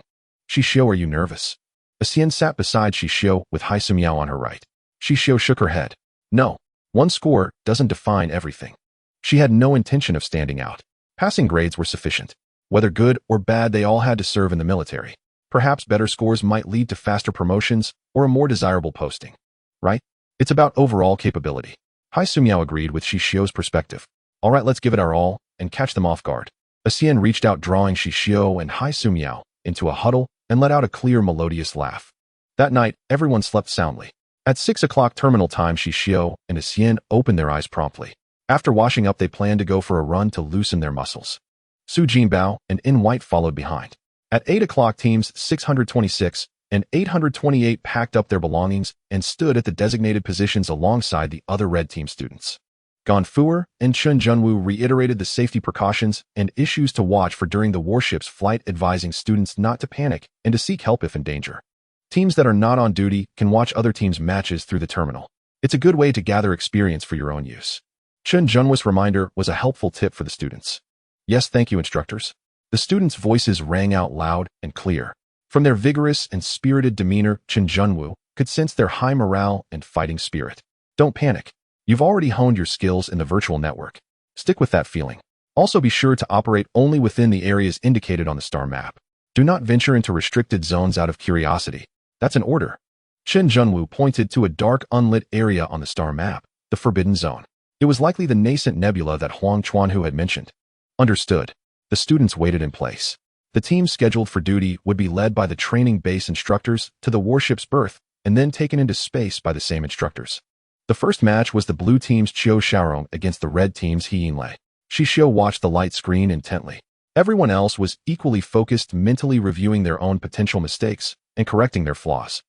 Xixiu, are you nervous? Xian sat beside Xixiu with Xixiu on her right. Xixiu shook her head. No, one score doesn't define everything. She had no intention of standing out. Passing grades were sufficient. Whether good or bad, they all had to serve in the military. Perhaps better scores might lead to faster promotions or a more desirable posting. Right? It's about overall capability. Xixiu agreed with Xixiu's perspective. All right, let's give it our all and catch them off guard. Xian reached out, drawing Xixiu and Xixiu into a huddle and let out a clear, melodious laugh. That night, everyone slept soundly. At 6 o'clock terminal time, Xixiu and Xian opened their eyes promptly. After washing up, they planned to go for a run to loosen their muscles. Su Jinbao and In White followed behind. At 8 o'clock, teams 626 and 828 packed up their belongings and stood at the designated positions alongside the other red team students. Ganfu and Qin Junwu reiterated the safety precautions and issues to watch for during the warship's flight, advising students not to panic and to seek help if in danger. Teams that are not on duty can watch other teams' matches through the terminal. It's a good way to gather experience for your own use. Qin Junwu's reminder was a helpful tip for the students. Yes, thank you, instructors. The students' voices rang out loud and clear. From their vigorous and spirited demeanor, Qin Junwu could sense their high morale and fighting spirit. Don't panic. You've already honed your skills in the virtual network. Stick with that feeling. Also, be sure to operate only within the areas indicated on the star map. Do not venture into restricted zones out of curiosity. That's an order. Qin Junwu pointed to a dark, unlit area on the star map, the Forbidden Zone. It was likely the nascent nebula that Huang Chuanhu had mentioned. Understood. The students waited in place. The team scheduled for duty would be led by the training base instructors to the warship's berth and then taken into space by the same instructors. The first match was the blue team's Qiu Xiaorong against the red team's He Yinlei. Xixiu watched the light screen intently. Everyone else was equally focused, mentally reviewing their own potential mistakes and correcting their flaws.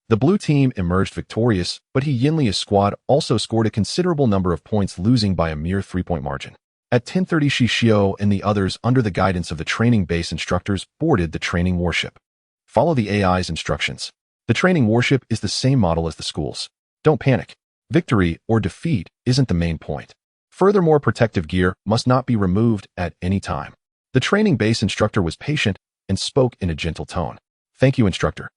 The blue team emerged victorious, but He Yinlei's squad also scored a considerable number of points, losing by a mere 3-point margin. At 10:30, Xixiu and the others, under the guidance of the training base instructors, boarded the training warship. Follow the AI's instructions. The training warship is the same model as the schools. Don't panic. Victory or defeat isn't the main point. Furthermore, protective gear must not be removed at any time. The training base instructor was patient and spoke in a gentle tone. Thank you, instructor.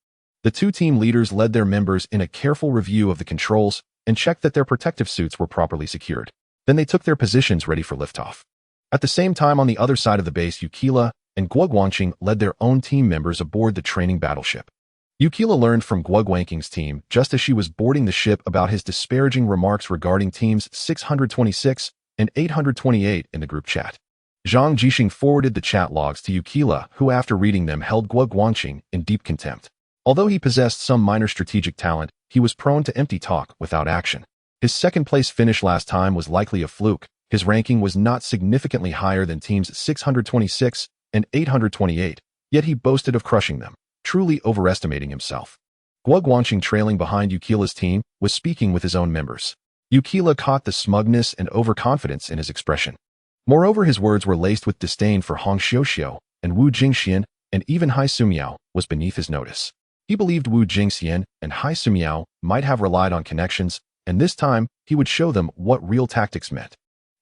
The two team leaders led their members in a careful review of the controls and checked that their protective suits were properly secured. Then they took their positions ready for liftoff. At the same time, on the other side of the base, Yukila and Guoguangqing led their own team members aboard the training battleship. Yukila learned from Guoguangqing's team just as she was boarding the ship about his disparaging remarks regarding teams 626 and 828 in the group chat. Zhang Jixing forwarded the chat logs to Yukila, who after reading them held Guoguangqing in deep contempt. Although he possessed some minor strategic talent, he was prone to empty talk without action. His second-place finish last time was likely a fluke. His ranking was not significantly higher than teams 626 and 828, yet he boasted of crushing them, truly overestimating himself. Guoguangqing, trailing behind Yukila's team, was speaking with his own members. Yukila caught the smugness and overconfidence in his expression. Moreover, his words were laced with disdain for Hong Xiuxiu and Wu Jingxian, and even Xixiu was beneath his notice. He believed Wu Jingxian and Xixiu might have relied on connections, and this time he would show them what real tactics meant.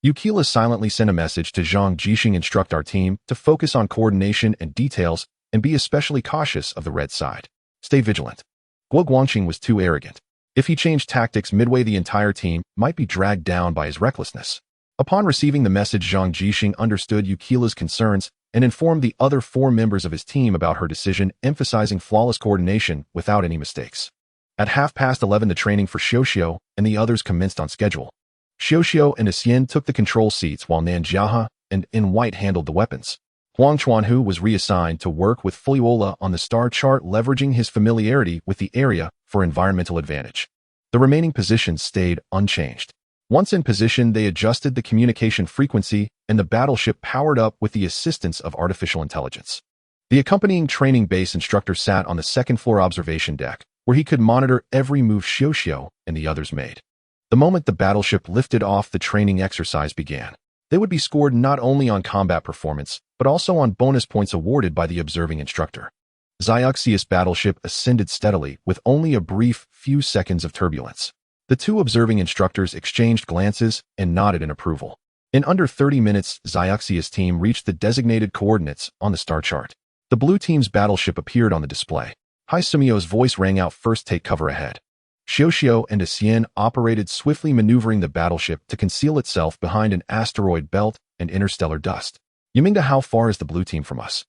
Yukila silently sent a message to Zhang Jixing: instruct our team to focus on coordination and details and be especially cautious of the red side. Stay vigilant. Guo Guangxing was too arrogant. If he changed tactics midway, the entire team might be dragged down by his recklessness. Upon receiving the message, Zhang Jixing understood Yukila's concerns and informed the other 4 members of his team about her decision, emphasizing flawless coordination without any mistakes. At 11:30, the training for Xixiu and the others commenced on schedule. Xixiu and Xian took the control seats while Nan Jiahe and In White handled the weapons. Huang Chuanhu was reassigned to work with Fuliola on the star chart, leveraging his familiarity with the area for environmental advantage. The remaining positions stayed unchanged. Once in position, they adjusted the communication frequency and the battleship powered up with the assistance of artificial intelligence. The accompanying training base instructor sat on the second-floor observation deck, where he could monitor every move Xixiu and the others made. The moment the battleship lifted off, the training exercise began. They would be scored not only on combat performance, but also on bonus points awarded by the observing instructor. Xixiu's battleship ascended steadily with only a brief few seconds of turbulence. The 2 observing instructors exchanged glances and nodded in approval. In under 30 minutes, Xixiu's team reached the designated coordinates on the star chart. The blue team's battleship appeared on the display. Xixiu's voice rang out, "First, take cover ahead." Xixiu and Xian operated swiftly, maneuvering the battleship to conceal itself behind an asteroid belt and interstellar dust. "Yimingda, how far is the blue team from us?"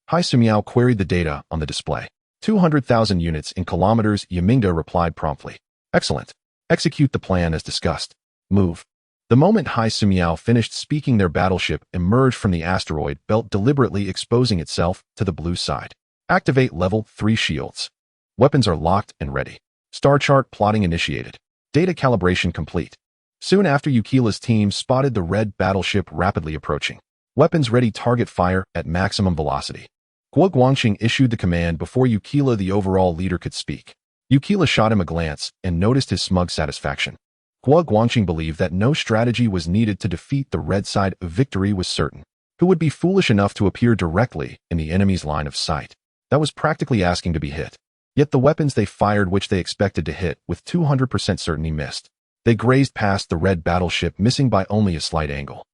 Xixiu queried the data on the display. 200,000 units in kilometers, Yimingda replied promptly. "Excellent. Execute the plan as discussed. Move." The moment Xixiu finished speaking, their battleship emerged from the asteroid belt, deliberately exposing itself to the blue side. "Activate level 3 shields. Weapons are locked and ready. Star chart plotting initiated. Data calibration complete." Soon after, Yukila's team spotted the red battleship rapidly approaching. "Weapons ready, target fire at maximum velocity." Guo Guangxing issued the command before Yukila, the overall leader, could speak. Yukila shot him a glance and noticed his smug satisfaction. Guo Guangxing believed that no strategy was needed to defeat the red side. Victory was certain. Who would be foolish enough to appear directly in the enemy's line of sight? That was practically asking to be hit. Yet the weapons they fired, which they expected to hit with 200% certainty, missed. They grazed past the red battleship, missing by only a slight angle.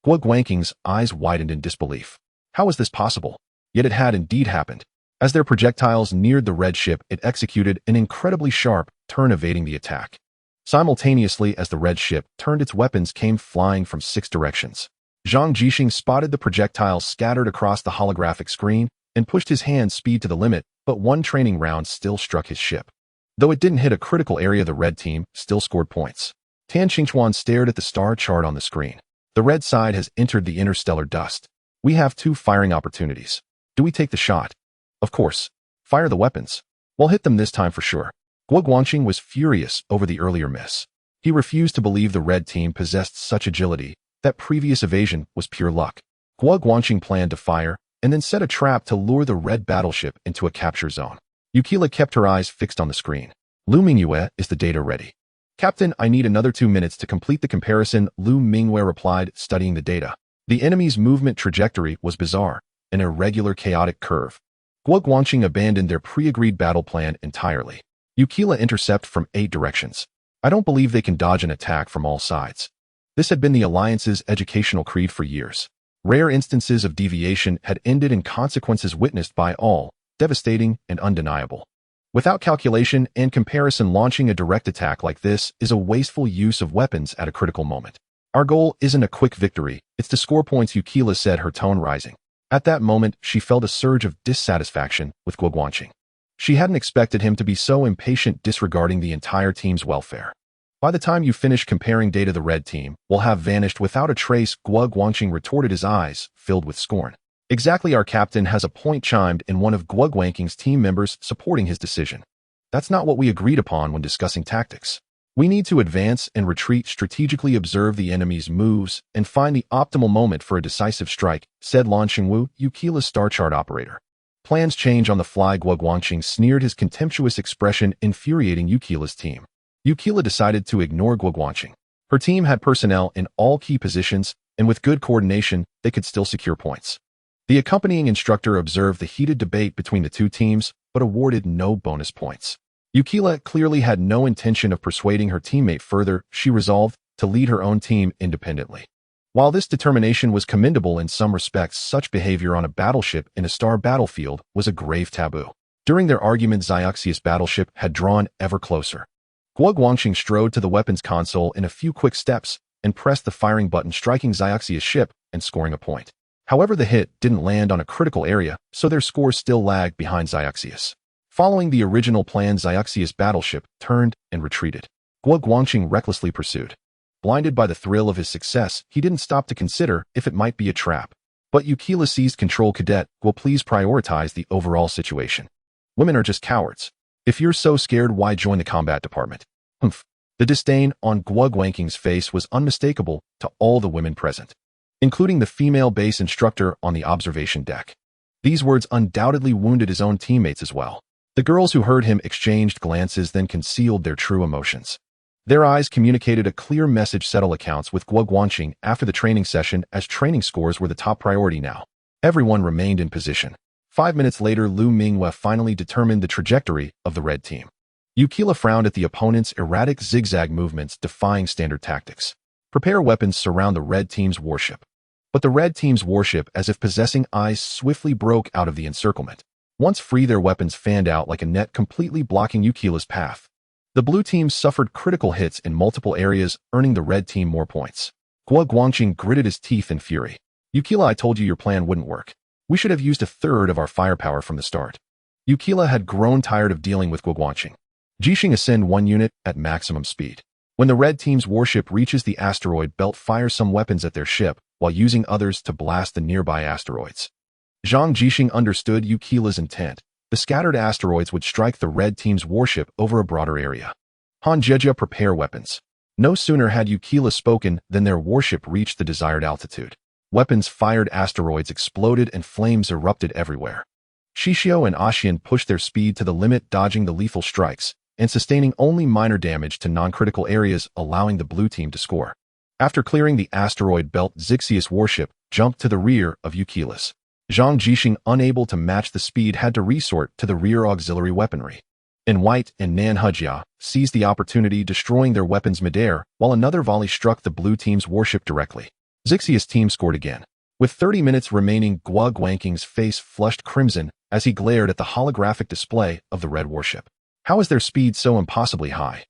Guo Guangxing's eyes widened in disbelief. How was this possible? Yet it had indeed happened. As their projectiles neared the red ship, it executed an incredibly sharp turn, evading the attack. Simultaneously, as the red ship turned, its weapons came flying from 6 directions. Zhang Jixing spotted the projectiles scattered across the holographic screen and pushed his hand speed to the limit, but one training round still struck his ship. Though it didn't hit a critical area, the red team still scored points. Tan Qingchuan stared at the star chart on the screen. "The red side has entered the interstellar dust. We have 2 firing opportunities. Do we take the shot?" "Of course. Fire the weapons. We'll hit them this time for sure." Guo Guangxing was furious over the earlier miss. He refused to believe the red team possessed such agility. That previous evasion was pure luck. Guo Guangxing planned to fire and then set a trap to lure the red battleship into a capture zone. Yukila kept her eyes fixed on the screen. "Lu Mingyue, is the data ready?" "Captain, I need another 2 minutes to complete the comparison," Lu Mingyue replied, studying the data. The enemy's movement trajectory was bizarre, an irregular, chaotic curve. Guo Guangxing abandoned their pre-agreed battle plan entirely. Yukila intercept from 8 directions. "I don't believe they can dodge an attack from all sides." This had been the Alliance's educational creed for years. Rare instances of deviation had ended in consequences witnessed by all, devastating and undeniable. Without calculation and comparison, launching a direct attack like this is a wasteful use of weapons at a critical moment. "Our goal isn't a quick victory, it's to score points," Yukila said, her tone rising. At that moment, she felt a surge of dissatisfaction with Guo Guangxing. She hadn't expected him to be so impatient, disregarding the entire team's welfare. "By the time you finish comparing data, the red team will have vanished without a trace," Guo Guangxing retorted, his eyes filled with scorn. "Exactly, our captain has a point," chimed in one of Guo Guangxing's team members, supporting his decision. "That's not what we agreed upon when discussing tactics. We need to advance and retreat, strategically observe the enemy's moves, and find the optimal moment for a decisive strike," said Lan Xingwu, Yukila's star chart operator. "Plans change on the fly," Guo Guangxing sneered, his contemptuous expression infuriating Yukila's team. Yukila decided to ignore Guo Guangxing. Her team had personnel in all key positions, and with good coordination, they could still secure points. The accompanying instructor observed the heated debate between the 2 teams, but awarded no bonus points. Yukila clearly had no intention of persuading her teammate further. She resolved to lead her own team independently. While this determination was commendable in some respects, such behavior on a battleship in a star battlefield was a grave taboo. During their argument, Xixiu's battleship had drawn ever closer. Guangxing strode to the weapons console in a few quick steps and pressed the firing button, striking Xixiu's ship and scoring a point. However, the hit didn't land on a critical area, so their scores still lagged behind Xixiu's. Following the original plan, Xixiu's battleship turned and retreated. Guangxing recklessly pursued. Blinded by the thrill of his success, he didn't stop to consider if it might be a trap. But Yukila seized control. Cadet, will please prioritize the overall situation. Women are just cowards. If you're so scared, why join the combat department? Humph. The disdain on Guangxing's face was unmistakable to all the women present, including the female base instructor on the observation deck. These words undoubtedly wounded his own teammates as well. The girls who heard him exchanged glances, then concealed their true emotions. Their eyes communicated a clear message: settle accounts with Guangxing after the training session, as training scores were the top priority now. Everyone remained in position. 5 minutes later, Lu Minghua finally determined the trajectory of the red team. Yukila frowned at the opponent's erratic zigzag movements, defying standard tactics. Prepare weapons, surround the red team's warship. But the red team's warship, as if possessing eyes, swiftly broke out of the encirclement. Once free, their weapons fanned out like a net, completely blocking Yukila's path. The blue team suffered critical hits in multiple areas, earning the red team more points. Guangxing gritted his teeth in fury. Yukila, I told you your plan wouldn't work. We should have used a third of our firepower from the start. Yukila had grown tired of dealing with Guangxing. Xixiu, ascend 1 unit at maximum speed. When the red team's warship reaches the asteroid belt, fire some weapons at their ship, while using others to blast the nearby asteroids. Xixiu understood Yukila's intent. The scattered asteroids would strike the red team's warship over a broader area. Han Jejia, prepare weapons. No sooner had Yukila spoken than their warship reached the desired altitude. Weapons fired, asteroids exploded, and flames erupted everywhere. Xixiu and Ashian pushed their speed to the limit, dodging the lethal strikes and sustaining only minor damage to non-critical areas, allowing the blue team to score. After clearing the asteroid belt, Xixiu's warship jumped to the rear of Yukila's. Xixiu, unable to match the speed, had to resort to the rear auxiliary weaponry. In white and manhwaedit seized the opportunity, destroying their weapons midair, while another volley struck the blue team's warship directly. Xixiu's team scored again. With 30 minutes remaining, Guangxing's face flushed crimson as he glared at the holographic display of the red warship. How is their speed so impossibly high?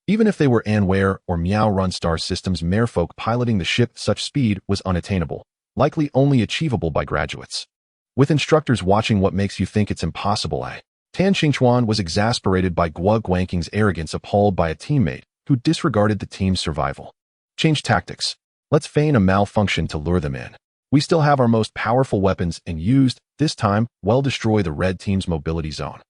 Even if they were Anware or Miao Run Star Systems merfolk piloting the ship, such speed was unattainable, likely only achievable by graduates. With instructors watching, what makes you think it's impossible? Tan Xingchuan was exasperated by Guangxing's arrogance, appalled by a teammate who disregarded the team's survival. Change tactics. Let's feign a malfunction to lure them in. We still have our most powerful weapons, and used, this time, well destroy the red team's mobility zone.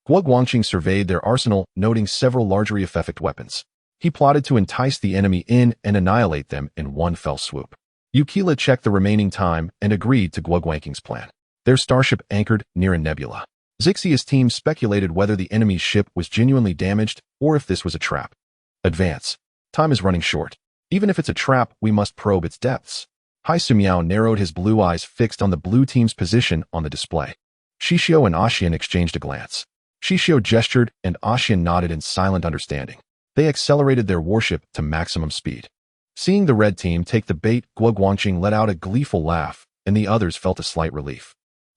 Guangxing surveyed their arsenal, noting several larger effect weapons. He plotted to entice the enemy in and annihilate them in one fell swoop. Yukila checked the remaining time and agreed to Guangxing's plan. Their starship anchored near a nebula. Xixiu's team speculated whether the enemy's ship was genuinely damaged or if this was a trap. Advance. Time is running short. Even if it's a trap, we must probe its depths. Hai Sumiao narrowed his blue eyes, fixed on the blue team's position on the display. Xixiu and Ashian exchanged a glance. Xixiu gestured and Ashian nodded in silent understanding. They accelerated their warship to maximum speed. Seeing the red team take the bait, Guangxing let out a gleeful laugh, and the others felt a slight relief.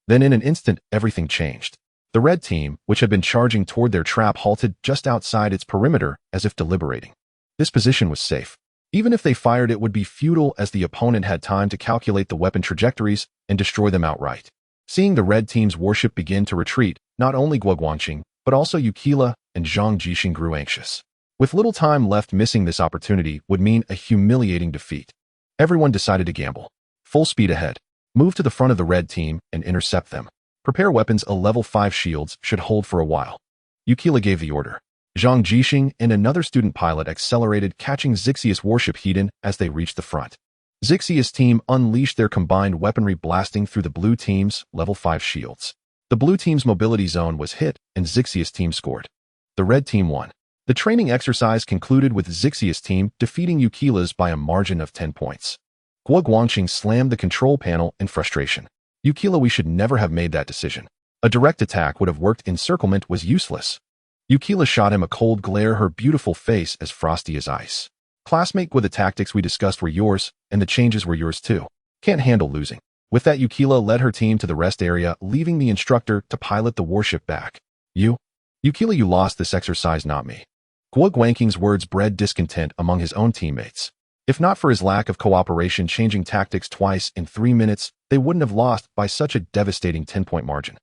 Then in an instant, everything changed. The red team, which had been charging toward their trap, halted just outside its perimeter as if deliberating. This position was safe. Even if they fired, it would be futile, as the opponent had time to calculate the weapon trajectories and destroy them outright. Seeing the red team's warship begin to retreat, not only Guangxing, but also Yukila and Xixiu grew anxious. With little time left, missing this opportunity would mean a humiliating defeat. Everyone decided to gamble. Full speed ahead. Move to the front of the red team and intercept them. Prepare weapons. A level 5 shields should hold for a while. Yukila gave the order. Xixiu and another student pilot accelerated, catching Xixiu's warship hidden as they reached the front. Xixiu's team unleashed their combined weaponry, blasting through the blue team's level 5 shields. The blue team's mobility zone was hit, and Xixiu's team scored. The red team won. The training exercise concluded with Xixiu's team defeating Yukila's by a margin of 10 points. Guangxing slammed the control panel in frustration. Yukila, we should never have made that decision. A direct attack would have worked. Encirclement was useless. Yukila shot him a cold glare, her beautiful face as frosty as ice. Classmate, with the tactics we discussed were yours, and the changes were yours too. Can't handle losing. With that, Yukila led her team to the rest area, leaving the instructor to pilot the warship back. You? Yukila, you lost this exercise, not me. Guo Guangqing's words bred discontent among his own teammates. If not for his lack of cooperation changing tactics twice in 3 minutes, they wouldn't have lost by such a devastating 10-point margin.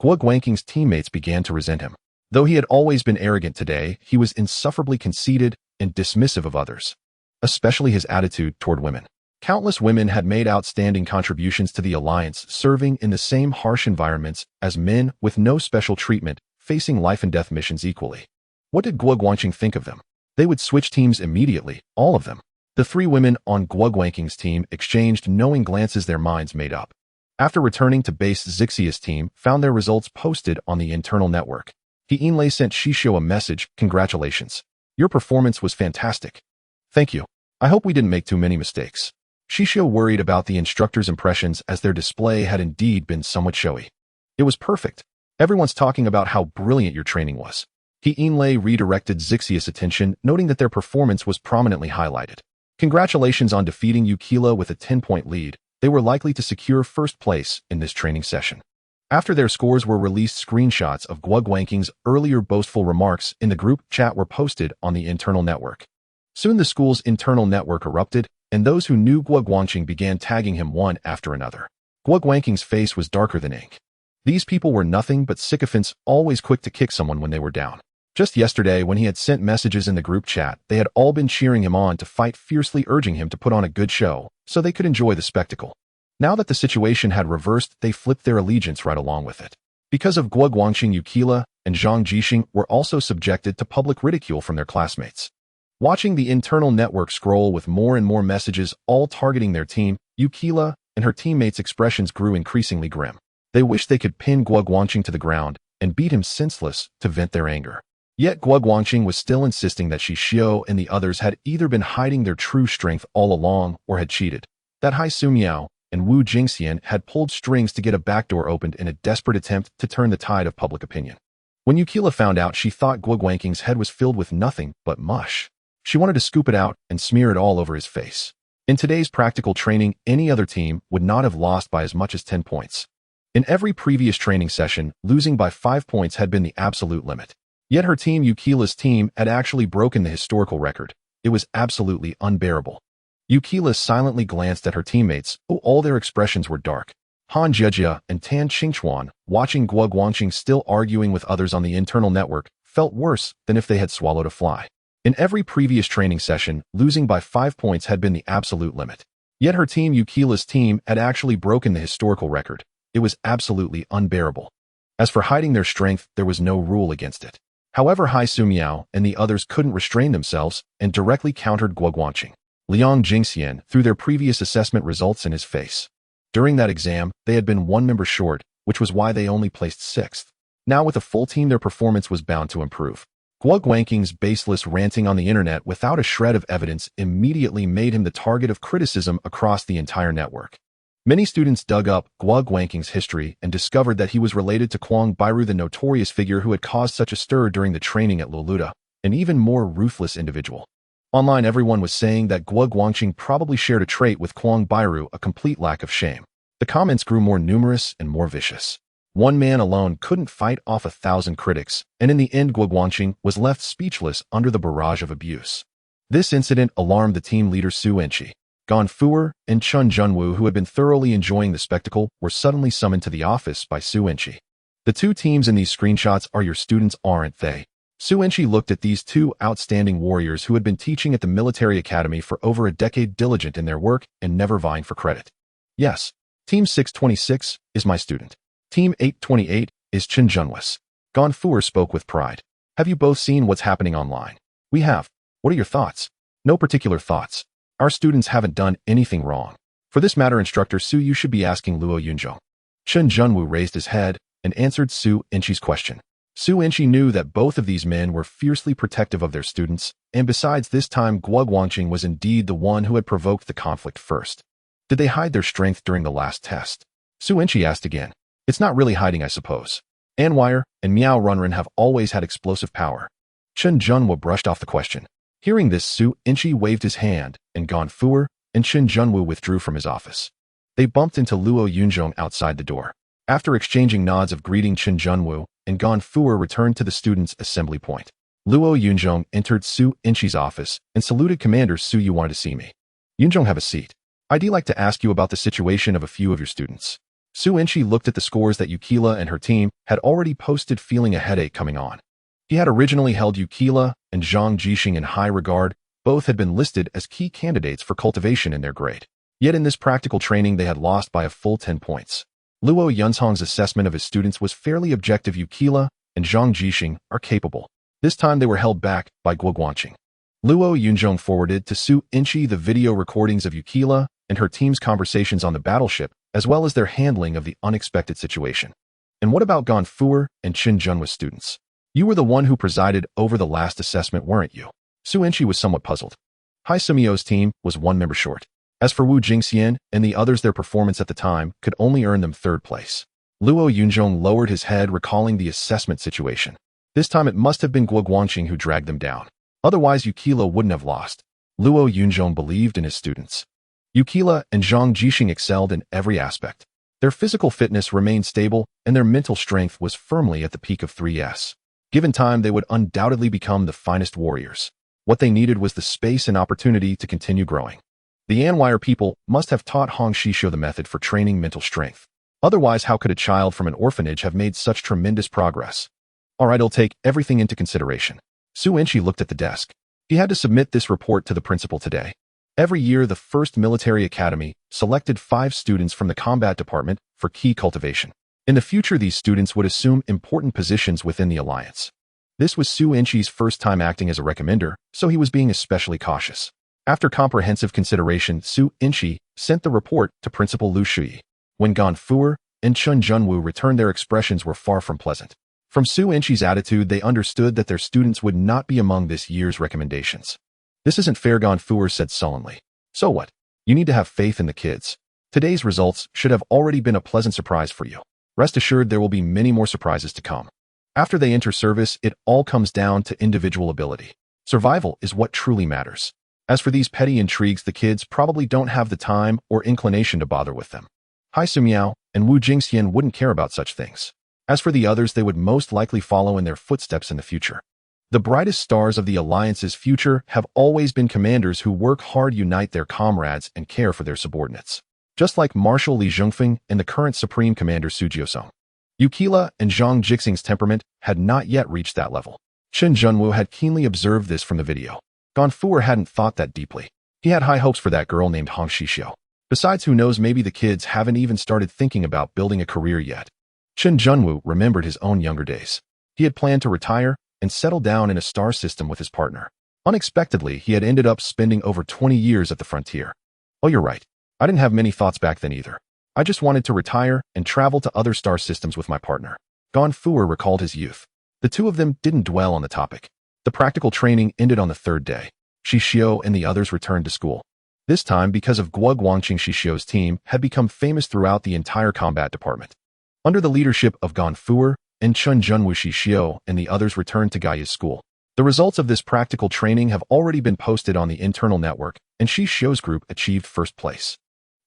Guo Guangqing's teammates began to resent him. Though he had always been arrogant today, he was insufferably conceited and dismissive of others, especially his attitude toward women. Countless women had made outstanding contributions to the alliance, serving in the same harsh environments as men with no special treatment, facing life-and-death missions equally. What did Guo Guangqing think of them? They would switch teams immediately, all of them. The 3 women on Guo Guangqing's team exchanged knowing glances, their minds made up. After returning to base, Xixiu's team found their results posted on the internal network. He sent Xixiu a message, "Congratulations. Your performance was fantastic. Thank you. I hope we didn't make too many mistakes." Xixiu worried about the instructor's impressions as their display had indeed been somewhat showy. "It was perfect. Everyone's talking about how brilliant your training was." He redirected Xixiu's attention, noting that their performance was prominently highlighted. "Congratulations on defeating Yukila with a 10-point lead. They were likely to secure first place in this training session." After their scores were released, screenshots of Guo Guangqing's earlier boastful remarks in the group chat were posted on the internal network. Soon the school's internal network erupted, and those who knew Guo Guangqing began tagging him one after another. Guo Guangqing's face was darker than ink. These people were nothing but sycophants, always quick to kick someone when they were down. Just yesterday, when he had sent messages in the group chat, they had all been cheering him on to fight, fiercely urging him to put on a good show so they could enjoy the spectacle. Now that the situation had reversed, they flipped their allegiance right along with it. Because of Guo Guangqing, Yukila and Zhang Jixing were also subjected to public ridicule from their classmates. Watching the internal network scroll with more and more messages all targeting their team, Yukila and her teammates' expressions grew increasingly grim. They wished they could pin Guo Guangqing to the ground and beat him senseless to vent their anger. Yet Guo Guangqing was still insisting that Xixiu and the others had either been hiding their true strength all along or had cheated. That Xixiu and Wu Jingxian had pulled strings to get a backdoor opened in a desperate attempt to turn the tide of public opinion. When Yukila found out, she thought Guo Guangqing's head was filled with nothing but mush. She wanted to scoop it out and smear it all over his face. In today's practical training, any other team would not have lost by as much as 10 points. In every previous training session, losing by 5 points had been the absolute limit. Yet her team, Yukila's team, had actually broken the historical record. It was absolutely unbearable. Yukila silently glanced at her teammates, who all their expressions were dark. Han Jiejia and Tan Qingchuan, watching Guo Guangqing still arguing with others on the internal network, felt worse than if they had swallowed a fly. In every previous training session, losing by 5 points had been the absolute limit. Yet her team, Yukila's team, had actually broken the historical record. It was absolutely unbearable. As for hiding their strength, there was no rule against it. However, Xixiu and the others couldn't restrain themselves and directly countered Guo Guangqing. Liang Jingxian threw their previous assessment results in his face. During that exam, they had been 1 member short, which was why they only placed 6th. Now with a full team, their performance was bound to improve. Guo Guangqing's baseless ranting on the internet without a shred of evidence immediately made him the target of criticism across the entire network. Many students dug up Guo Guangqing's history and discovered that he was related to Kwang Bairu, the notorious figure who had caused such a stir during the training at Loluta, an even more ruthless individual. Online, everyone was saying that Guo Guangqing probably shared a trait with Kwang Bairu, a complete lack of shame. The comments grew more numerous and more vicious. One man alone couldn't fight off 1,000 critics, and in the end Guo Guangqing was left speechless under the barrage of abuse. This incident alarmed the team leader Su Enchi. Gan Fuer and Chun Junwu, who had been thoroughly enjoying the spectacle, were suddenly summoned to the office by Su Enchi. "The 2 teams in these screenshots are your students, aren't they?" Su Enchi looked at these 2 outstanding warriors who had been teaching at the military academy for over a decade, diligent in their work and never vying for credit. "Yes, Team 626 is my student. Team 828 is Chen Junwu's." Gan Fuer spoke with pride. "Have you both seen what's happening online?" "We have. What are your thoughts?" "No particular thoughts. Our students haven't done anything wrong. For this matter, Instructor Su, you should be asking Luo Yunzhong." Chen Junwu raised his head and answered Su Enchi's question. Su Enchi knew that both of these men were fiercely protective of their students, and besides, this time Guo Guangqing was indeed the one who had provoked the conflict first. Did they hide their strength during the last test? Su Enchi asked again. "It's not really hiding, I suppose. Anwire and Miao Runrun have always had explosive power." Chen Junwu brushed off the question. Hearing this, Su Enchi waved his hand, and Gan Fuer and Chen Junwu withdrew from his office. They bumped into Luo Yunzhong outside the door. After exchanging nods of greeting, Chen Junwu and Gan Fuer returned to the students' assembly point. Luo Yunzhong entered Su Inchi's office and saluted Commander Su. You wanted to see me. Yunzhong, have a seat. I'd like to ask you about the situation of a few of your students. Su Inchi looked at the scores that Yukila and her team had already posted, feeling a headache coming on. He had originally held Yukila and Zhang Jixing in high regard. Both had been listed as key candidates for cultivation in their grade. Yet in this practical training they had lost by a full 10 points. Luo Yunzhong's assessment of his students was fairly objective. Yukila and Zhang Jixing are capable. This time they were held back by Guo Guangqing. Luo Yunzhong forwarded to Su Inchi the video recordings of Yukila and her team's conversations on the battleship, as well as their handling of the unexpected situation. And what about Gan Fuer and Qin Junwa's students? You were the one who presided over the last assessment, weren't you? Su Inchi was somewhat puzzled. Hai Sumio's team was one member short. As for Wu Jingxian and the others, their performance at the time could only earn them third place. Luo Yunzhong lowered his head, recalling the assessment situation. This time it must have been Guo Guangqing who dragged them down. Otherwise Yukila wouldn't have lost. Luo Yunzhong believed in his students. Yukila and Zhang Jixing excelled in every aspect. Their physical fitness remained stable, and their mental strength was firmly at the peak of 3S. Given time, they would undoubtedly become the finest warriors. What they needed was the space and opportunity to continue growing. The Anwire people must have taught Hong Xixiu the method for training mental strength. Otherwise, how could a child from an orphanage have made such tremendous progress? Alright, I'll take everything into consideration. Su Inchi looked at the desk. He had to submit this report to the principal today. Every year, the 1st Military Academy selected 5 students from the combat department for key cultivation. In the future, these students would assume important positions within the alliance. This was Su Inchi's first time acting as a recommender, so he was being especially cautious. After comprehensive consideration, Su Inchi sent the report to Principal Lu Shui. When Gan Fuer and Chun Junwu returned, their expressions were far from pleasant. From Su Inchi's attitude, they understood that their students would not be among this year's recommendations. This isn't fair, Gan Fuer said sullenly. So what? You need to have faith in the kids. Today's results should have already been a pleasant surprise for you. Rest assured there will be many more surprises to come. After they enter service, it all comes down to individual ability. Survival is what truly matters. As for these petty intrigues, the kids probably don't have the time or inclination to bother with them. Hai Sumiao and Wu Jingxian wouldn't care about such things. As for the others, they would most likely follow in their footsteps in the future. The brightest stars of the Alliance's future have always been commanders who work hard, unite their comrades, and care for their subordinates. Just like Marshal Li Zhongfeng and the current Supreme Commander Su Jiusong. Yukila and Zhang Jixing's temperament had not yet reached that level. Qin Junwu had keenly observed this from the video. Gan Fuer hadn't thought that deeply. He had high hopes for that girl named Hong Xixiu. Besides, who knows, maybe the kids haven't even started thinking about building a career yet. Qin Junwu remembered his own younger days. He had planned to retire and settle down in a star system with his partner. Unexpectedly, he had ended up spending over 20 years at the frontier. Oh, you're right. I didn't have many thoughts back then either. I just wanted to retire and travel to other star systems with my partner. Gan Fuer recalled his youth. The two of them didn't dwell on the topic. The practical training ended on the 3rd day. Xixiu and the others returned to school. This time, because of Guo Guangqing, Xixiu's team had become famous throughout the entire combat department. Under the leadership of Gan Fuer and Chun Junwu, Xixiu and the others returned to Gaia's school. The results of this practical training have already been posted on the internal network, and Xixiu's group achieved 1st place.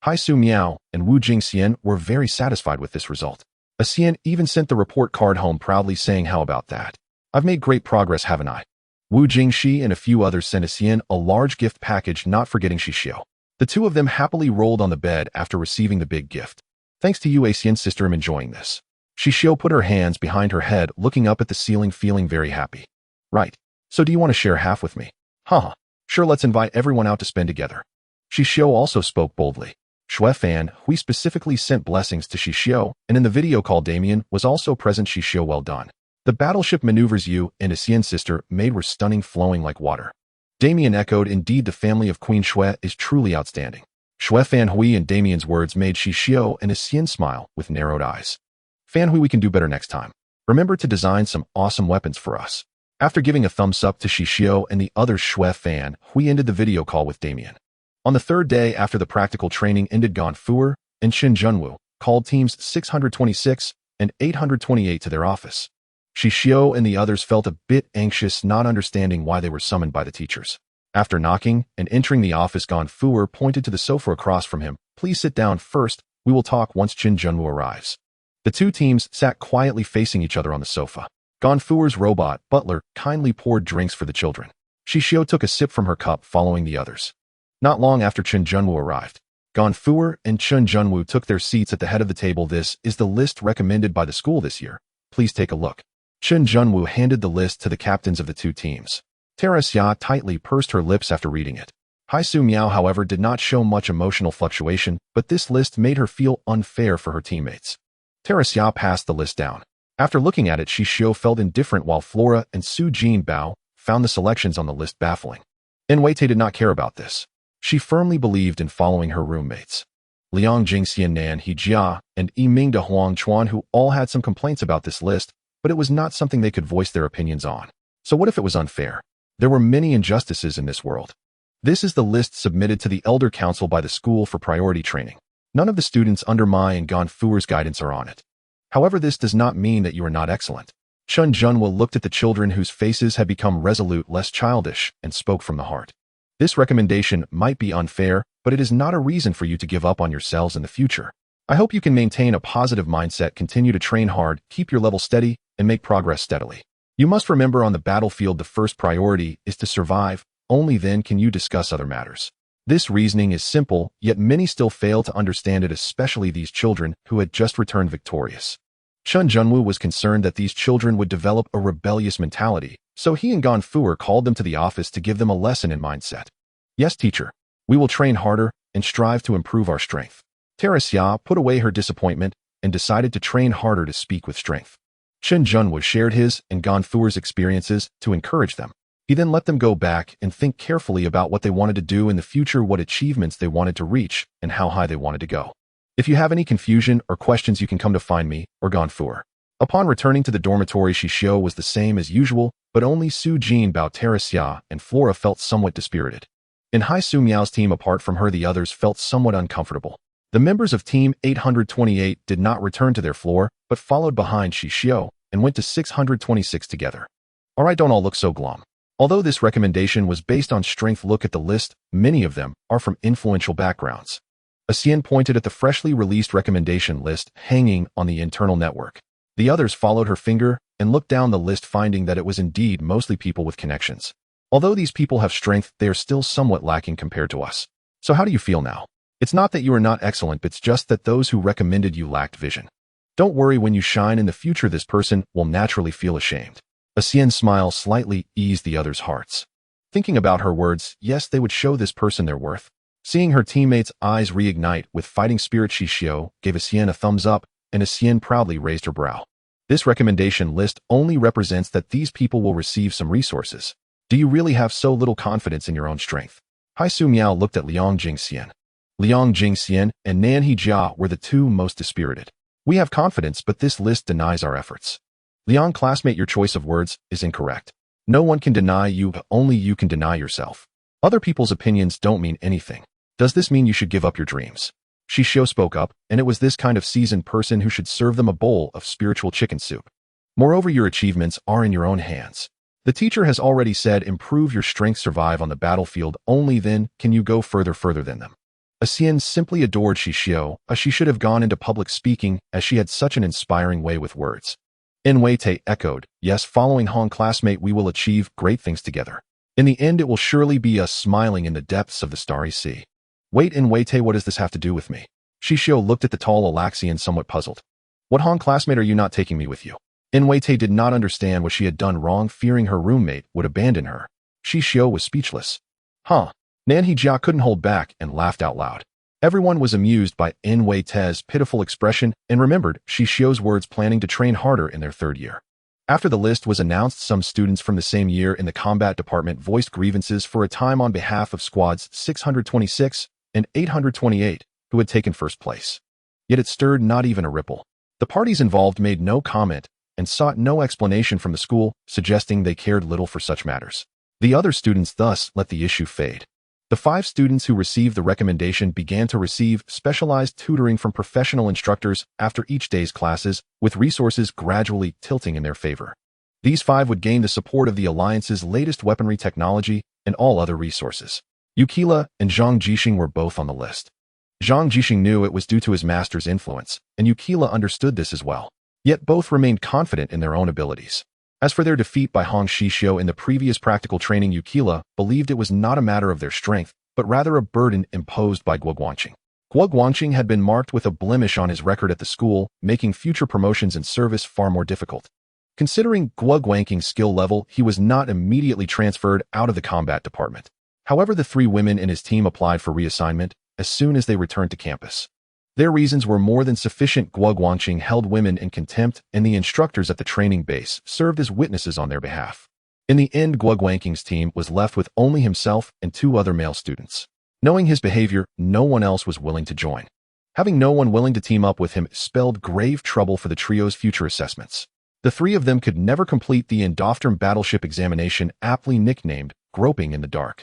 Hai Su Miao and Wu Jingxian were very satisfied with this result. Xian even sent the report card home, proudly saying, "How about that? I've made great progress, haven't I?" Wu Jingxi and a few others sent Xian a large gift package, not forgetting Xixiu. The two of them happily rolled on the bed after receiving the big gift. "Thanks to you, Xian sister, I'm enjoying this." Xixiu put her hands behind her head, looking up at the ceiling, feeling very happy. "Right. So do you want to share half with me?" "Haha. Sure, let's invite everyone out to spend together." Xixiu also spoke boldly. Xue Fan Hui specifically sent blessings to Xixiu, and in the video call Damien was also present. Xixiu, well done. The battleship maneuvers you and Xian's sister made were stunning, flowing like water. Damien echoed, "Indeed, the family of Queen Xue is truly outstanding." Xue Fan Hui and Damien's words made Xixiu and Xian smile with narrowed eyes. "Fan Hui, we can do better next time. Remember to design some awesome weapons for us." After giving a thumbs up to Xixiu and the other, Xue Fan Hui ended the video call with Damien. On the 3rd day after the practical training ended, Gan Fuer and Qin Junwu called teams 626 and 828 to their office. Xixiu and the others felt a bit anxious, not understanding why they were summoned by the teachers. After knocking and entering the office, Gan Fuer pointed to the sofa across from him. "Please sit down first. We will talk once Qin Junwu arrives." The two teams sat quietly facing each other on the sofa. Ganfuer's robot, butler, kindly poured drinks for the children. Xixiu took a sip from her cup, following the others. Not long after Chen Junwu arrived, Ganfuer and Chen Junwu took their seats at the head of the table. This is the list recommended by the school this year. Please take a look. Chen Junwu handed the list to the captains of the two teams. Xixiu tightly pursed her lips after reading it. Xixiu Miao, however, did not show much emotional fluctuation, but this list made her feel unfair for her teammates. Xixiu passed the list down. After looking at it, Xixiu felt indifferent, while Flora and Su Jinbao found the selections on the list baffling. Manhwaedit did not care about this. She firmly believed in following her roommates. Liang Jingxian, Nan Hijia, and Yiming de Huangchuan, who all had some complaints about this list, but it was not something they could voice their opinions on. So what if it was unfair? There were many injustices in this world. This is the list submitted to the Elder Council by the school for priority training. None of the students under Mai and Ganfuer's guidance are on it. However, this does not mean that you are not excellent. Chen Junwu looked at the children whose faces had become resolute, less childish, and spoke from the heart. This recommendation might be unfair, but it is not a reason for you to give up on yourselves in the future. I hope you can maintain a positive mindset, continue to train hard, keep your level steady, and make progress steadily. You must remember, on the battlefield, the first priority is to survive. Only then can you discuss other matters. This reasoning is simple, yet many still fail to understand it, especially these children who had just returned victorious. Chen Junwu was concerned that these children would develop a rebellious mentality, so he and Ganfuer called them to the office to give them a lesson in mindset. Yes, teacher. We will train harder and strive to improve our strength. Xixiu put away her disappointment and decided to train harder to speak with strength. Chen Junwu shared his and Ganfuer's experiences to encourage them. He then let them go back and think carefully about what they wanted to do in the future, what achievements they wanted to reach, and how high they wanted to go. If you have any confusion or questions, you can come to find me or Ganfuer. Upon returning to the dormitory, Xixiu was the same as usual, but only Su Jinbao, Xixiu, and Flora felt somewhat dispirited. In Xixiu Miao's team, apart from her, the others felt somewhat uncomfortable. The members of Team 828 did not return to their floor, but followed behind Xixiu and went to 626 together. Alright, don't all look so glum. Although this recommendation was based on strength, look at the list. Many of them are from influential backgrounds. Xian pointed at the freshly released recommendation list hanging on the internal network. The others followed her finger and looked down the list, finding that it was indeed mostly people with connections. Although these people have strength, they are still somewhat lacking compared to us. So how do you feel now? It's not that you are not excellent, but it's just that those who recommended you lacked vision. Don't worry, when you shine in the future, this person will naturally feel ashamed. Xian's smile slightly eased the others' hearts. Thinking about her words, yes, they would show this person their worth. Seeing her teammates' eyes reignite with fighting spirit, Xixiu gave Xian a thumbs up, and Xian proudly raised her brow. This recommendation list only represents that these people will receive some resources. Do you really have so little confidence in your own strength? Xixiu Miao looked at Liang Jingxian. Liang Jingxian and Nan Hijia were the two most dispirited. We have confidence, but this list denies our efforts. Liang, classmate, your choice of words is incorrect. No one can deny you, but only you can deny yourself. Other people's opinions don't mean anything. Does this mean you should give up your dreams? Xixiu spoke up, and it was this kind of seasoned person who should serve them a bowl of spiritual chicken soup. Moreover, your achievements are in your own hands. The teacher has already said, improve your strength, survive on the battlefield, only then can you go further than them. Xian simply adored Xixiu, as she should have gone into public speaking, as she had such an inspiring way with words. Manhwaedit echoed, yes, following Hong, classmate, we will achieve great things together. In the end, it will surely be us smiling in the depths of the starry sea. Wait, Manhwaedit, what does this have to do with me? Xixiu looked at the tall Alaxian, somewhat puzzled. What, Hong, classmate, are you not taking me with you? Manhwaedit did not understand what she had done wrong, fearing her roommate would abandon her. Xixiu was speechless. Huh. Nan Hijia couldn't hold back and laughed out loud. Everyone was amused by Manhwaedit's pitiful expression and remembered Xixiu's words, planning to train harder in their third year. After the list was announced, some students from the same year in the combat department voiced grievances for a time on behalf of squads 626 and 828, who had taken first place. Yet it stirred not even a ripple. The parties involved made no comment and sought no explanation from the school, suggesting they cared little for such matters. The other students thus let the issue fade. The 5 students who received the recommendation began to receive specialized tutoring from professional instructors after each day's classes, with resources gradually tilting in their favor. These 5 would gain the support of the Alliance's latest weaponry technology and all other resources. Yukila and Zhang Jixing were both on the list. Zhang Jixing knew it was due to his master's influence, and Yukila understood this as well. Yet both remained confident in their own abilities. As for their defeat by Hong Xixiu in the previous practical training, Yukila believed it was not a matter of their strength, but rather a burden imposed by Guo Guangqing. Guo Guangqing had been marked with a blemish on his record at the school, making future promotions and service far more difficult. Considering Guo Guangqing's skill level, he was not immediately transferred out of the combat department. However, the 3 women in his team applied for reassignment as soon as they returned to campus. Their reasons were more than sufficient. Guo Guangqing held women in contempt, and the instructors at the training base served as witnesses on their behalf. In the end, Guo Guangqing's team was left with only himself and 2 other male students. Knowing his behavior, no one else was willing to join. Having no one willing to team up with him spelled grave trouble for the trio's future assessments. The 3 of them could never complete the Endofterm battleship examination, aptly nicknamed Groping in the Dark.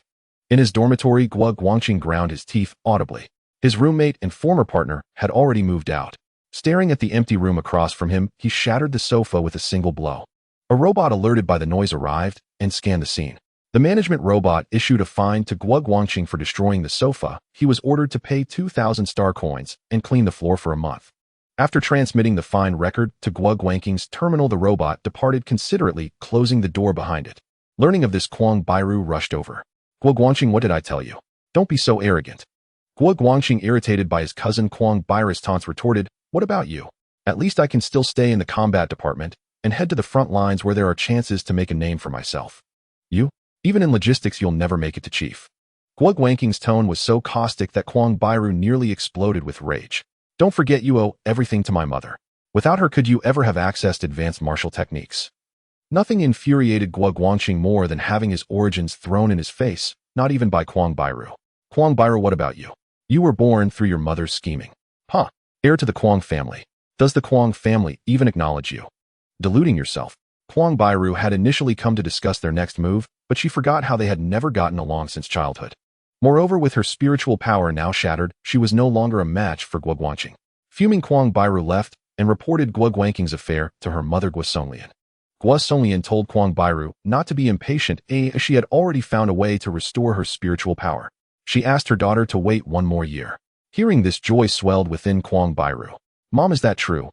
In his dormitory, Guo Guangqing ground his teeth audibly. His roommate and former partner had already moved out. Staring at the empty room across from him, he shattered the sofa with a single blow. A robot alerted by the noise arrived and scanned the scene. The management robot issued a fine to Guo Guangqing for destroying the sofa. He was ordered to pay 2,000 star coins and clean the floor for a month. After transmitting the fine record to Guo Guangqing's terminal, the robot departed considerately, closing the door behind it. Learning of this, Kwang Bairu rushed over. Guo Guangqing, what did I tell you? Don't be so arrogant. Guo Guangqing, irritated by his cousin Kwang Bairu's taunts, retorted, what about you? At least I can still stay in the combat department and head to the front lines where there are chances to make a name for myself. You? Even in logistics, you'll never make it to chief. Guo Guangqing's tone was so caustic that Kwang Bairu nearly exploded with rage. Don't forget, you owe everything to my mother. Without her, could you ever have accessed advanced martial techniques? Nothing infuriated Guo Guangqing more than having his origins thrown in his face, not even by Kwang Bairu. Kwang Bairu, what about you? You were born through your mother's scheming. Huh. Heir to the Kwang family. Does the Kwang family even acknowledge you? Deluding yourself. Kwang Bairu had initially come to discuss their next move, but she forgot how they had never gotten along since childhood. Moreover, with her spiritual power now shattered, she was no longer a match for Guo Guangqing. Fuming, Kwang Bairu left and reported Guo Guangqing's affair to her mother Guo Songlian. Guo Songlian told Kwang Bairu not to be impatient, as she had already found a way to restore her spiritual power. She asked her daughter to wait 1 more year. Hearing this, joy swelled within Kwang Bairu. Mom, is that true?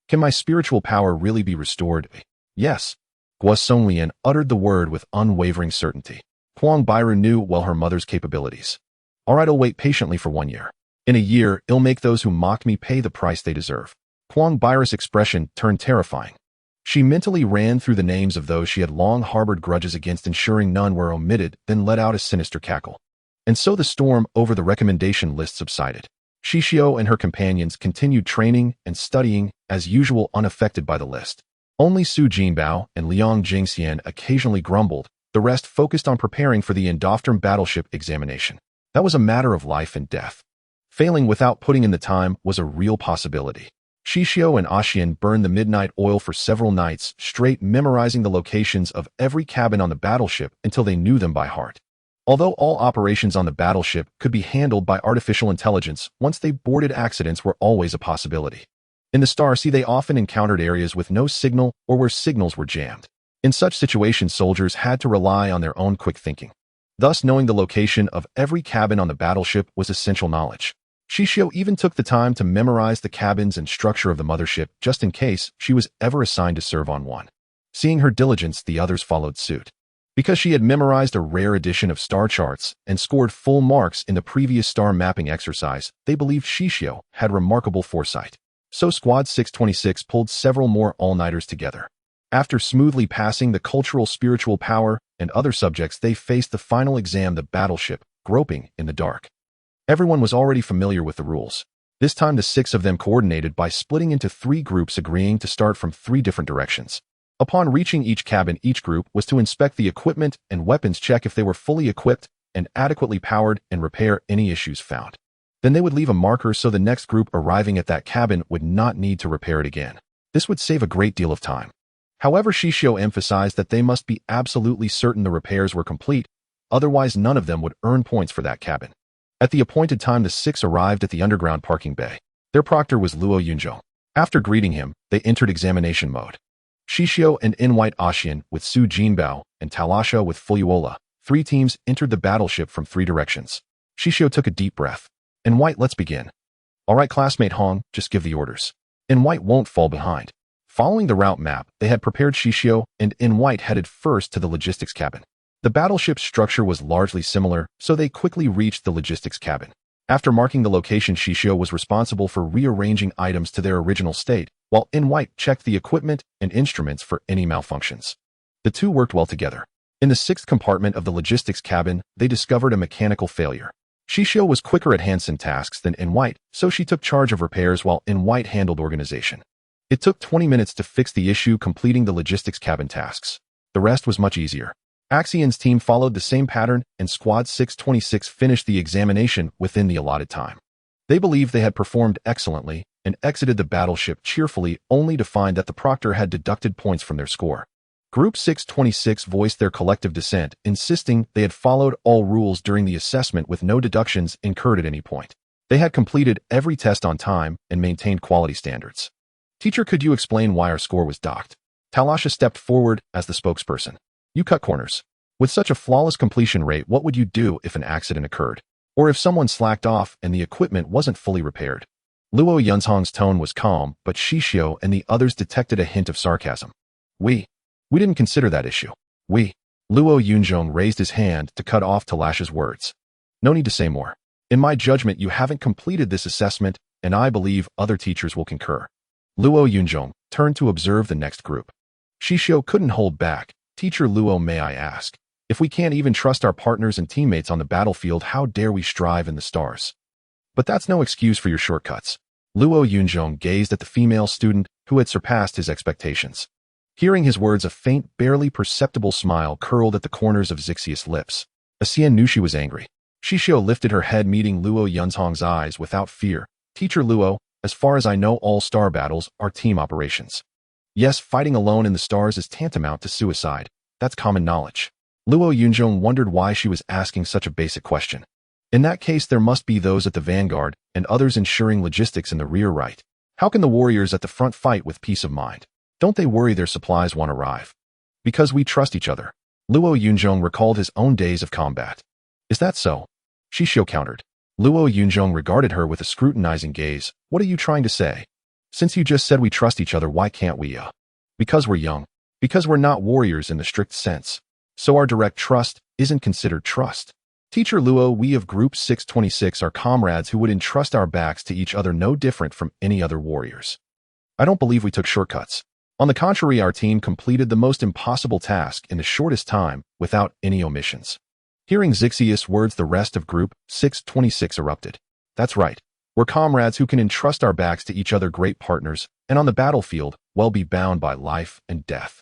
Can my spiritual power really be restored? Yes. Guo Songlian uttered the word with unwavering certainty. Kwang Bairu knew well her mother's capabilities. All right, I'll wait patiently for 1 year. In a year, I'll make those who mocked me pay the price they deserve. Kwang Bairu's expression turned terrifying. She mentally ran through the names of those she had long harbored grudges against, ensuring none were omitted, then let out a sinister cackle. And so the storm over the recommendation list subsided. Xixiu and her companions continued training and studying, as usual, unaffected by the list. Only Su Jinbao and Liang Jingxian occasionally grumbled. The rest focused on preparing for the Endofterm battleship examination. That was a matter of life and death. Failing without putting in the time was a real possibility. Xixiu and Axian burned the midnight oil for several nights straight, memorizing the locations of every cabin on the battleship until they knew them by heart. Although all operations on the battleship could be handled by artificial intelligence, once they boarded, accidents were always a possibility. In the Star Sea, they often encountered areas with no signal or where signals were jammed. In such situations, soldiers had to rely on their own quick thinking. Thus, knowing the location of every cabin on the battleship was essential knowledge. Xixiu even took the time to memorize the cabins and structure of the mothership, just in case she was ever assigned to serve on one. Seeing her diligence, the others followed suit. Because she had memorized a rare edition of star charts and scored full marks in the previous star mapping exercise, they believed Xixiu had remarkable foresight. So Squad 626 pulled several more all-nighters together. After smoothly passing the cultural, spiritual power and other subjects, they faced the final exam, the battleship, groping in the dark. Everyone was already familiar with the rules. This time the 6 of them coordinated by splitting into 3 groups, agreeing to start from 3 different directions. Upon reaching each cabin, each group was to inspect the equipment and weapons, check if they were fully equipped and adequately powered, and repair any issues found. Then they would leave a marker so the next group arriving at that cabin would not need to repair it again. This would save a great deal of time. However, Xixiu emphasized that they must be absolutely certain the repairs were complete, otherwise none of them would earn points for that cabin. At the appointed time, the 6 arrived at the underground parking bay. Their proctor was Luo Yunzhong. After greeting him, they entered examination mode. Xixiu and In-White Axian with Su Jinbao and Talasha with Fulyola, 3 teams entered the battleship from 3 directions. Xixiu took a deep breath. In white, let's begin. All right, classmate Hong, just give the orders. In white won't fall behind. Following the route map, they had prepared Xixiu, and In white headed first to the logistics cabin. The battleship's structure was largely similar, so they quickly reached the logistics cabin. After marking the location, Xixiu was responsible for rearranging items to their original state, while In white checked the equipment and instruments for any malfunctions. The two worked well together. In the sixth compartment of the logistics cabin, they discovered a mechanical failure. Xixiu was quicker at Hansen tasks than In white, so she took charge of repairs while In white handled organization. It took 20 minutes to fix the issue, completing the logistics cabin tasks. The rest was much easier. Axian's team followed the same pattern, and Squad 626 finished the examination within the allotted time. They believed they had performed excellently and exited the battleship cheerfully, only to find that the proctor had deducted points from their score. Group 626 voiced their collective dissent, insisting they had followed all rules during the assessment with no deductions incurred at any point. They had completed every test on time and maintained quality standards. Teacher, could you explain why our score was docked? Talasha stepped forward as the spokesperson. You cut corners. With such a flawless completion rate, what would you do if an accident occurred? Or if someone slacked off and the equipment wasn't fully repaired? Luo Yunzhong's tone was calm, but Xixiu and the others detected a hint of sarcasm. We didn't consider that issue. Luo Yunzhong raised his hand to cut off Talasha's words. No need to say more. In my judgment, you haven't completed this assessment, and I believe other teachers will concur. Luo Yunzhong turned to observe the next group. Xixiu couldn't hold back. Teacher Luo, may I ask, if we can't even trust our partners and teammates on the battlefield, how dare we strive in the stars? But that's no excuse for your shortcuts. Luo Yunzhong gazed at the female student who had surpassed his expectations. Hearing his words, a faint, barely perceptible smile curled at the corners of Xixiu's lips. Xian knew she was angry. Xixiu lifted her head, meeting Luo Yunzhong's eyes without fear. Teacher Luo, as far as I know, all star battles are team operations. Yes, fighting alone in the stars is tantamount to suicide. That's common knowledge. Luo Yunzhong wondered why she was asking such a basic question. In that case, there must be those at the vanguard and others ensuring logistics in the rear, right? How can the warriors at the front fight with peace of mind? Don't they worry their supplies won't arrive? Because we trust each other. Luo Yunzhong recalled his own days of combat. Is that so? Xixiu countered. Luo Yunzhong regarded her with a scrutinizing gaze. What are you trying to say? Since you just said we trust each other, why can't we? Because we're young. Because we're not warriors in the strict sense. So our direct trust isn't considered trust. Teacher Luo, we of Group 626 are comrades who would entrust our backs to each other, no different from any other warriors. I don't believe we took shortcuts. On the contrary, our team completed the most impossible task in the shortest time without any omissions. Hearing Xixiu's words, the rest of Group 626 erupted. That's right. We're comrades who can entrust our backs to each other, great partners, and on the battlefield, well, be bound by life and death.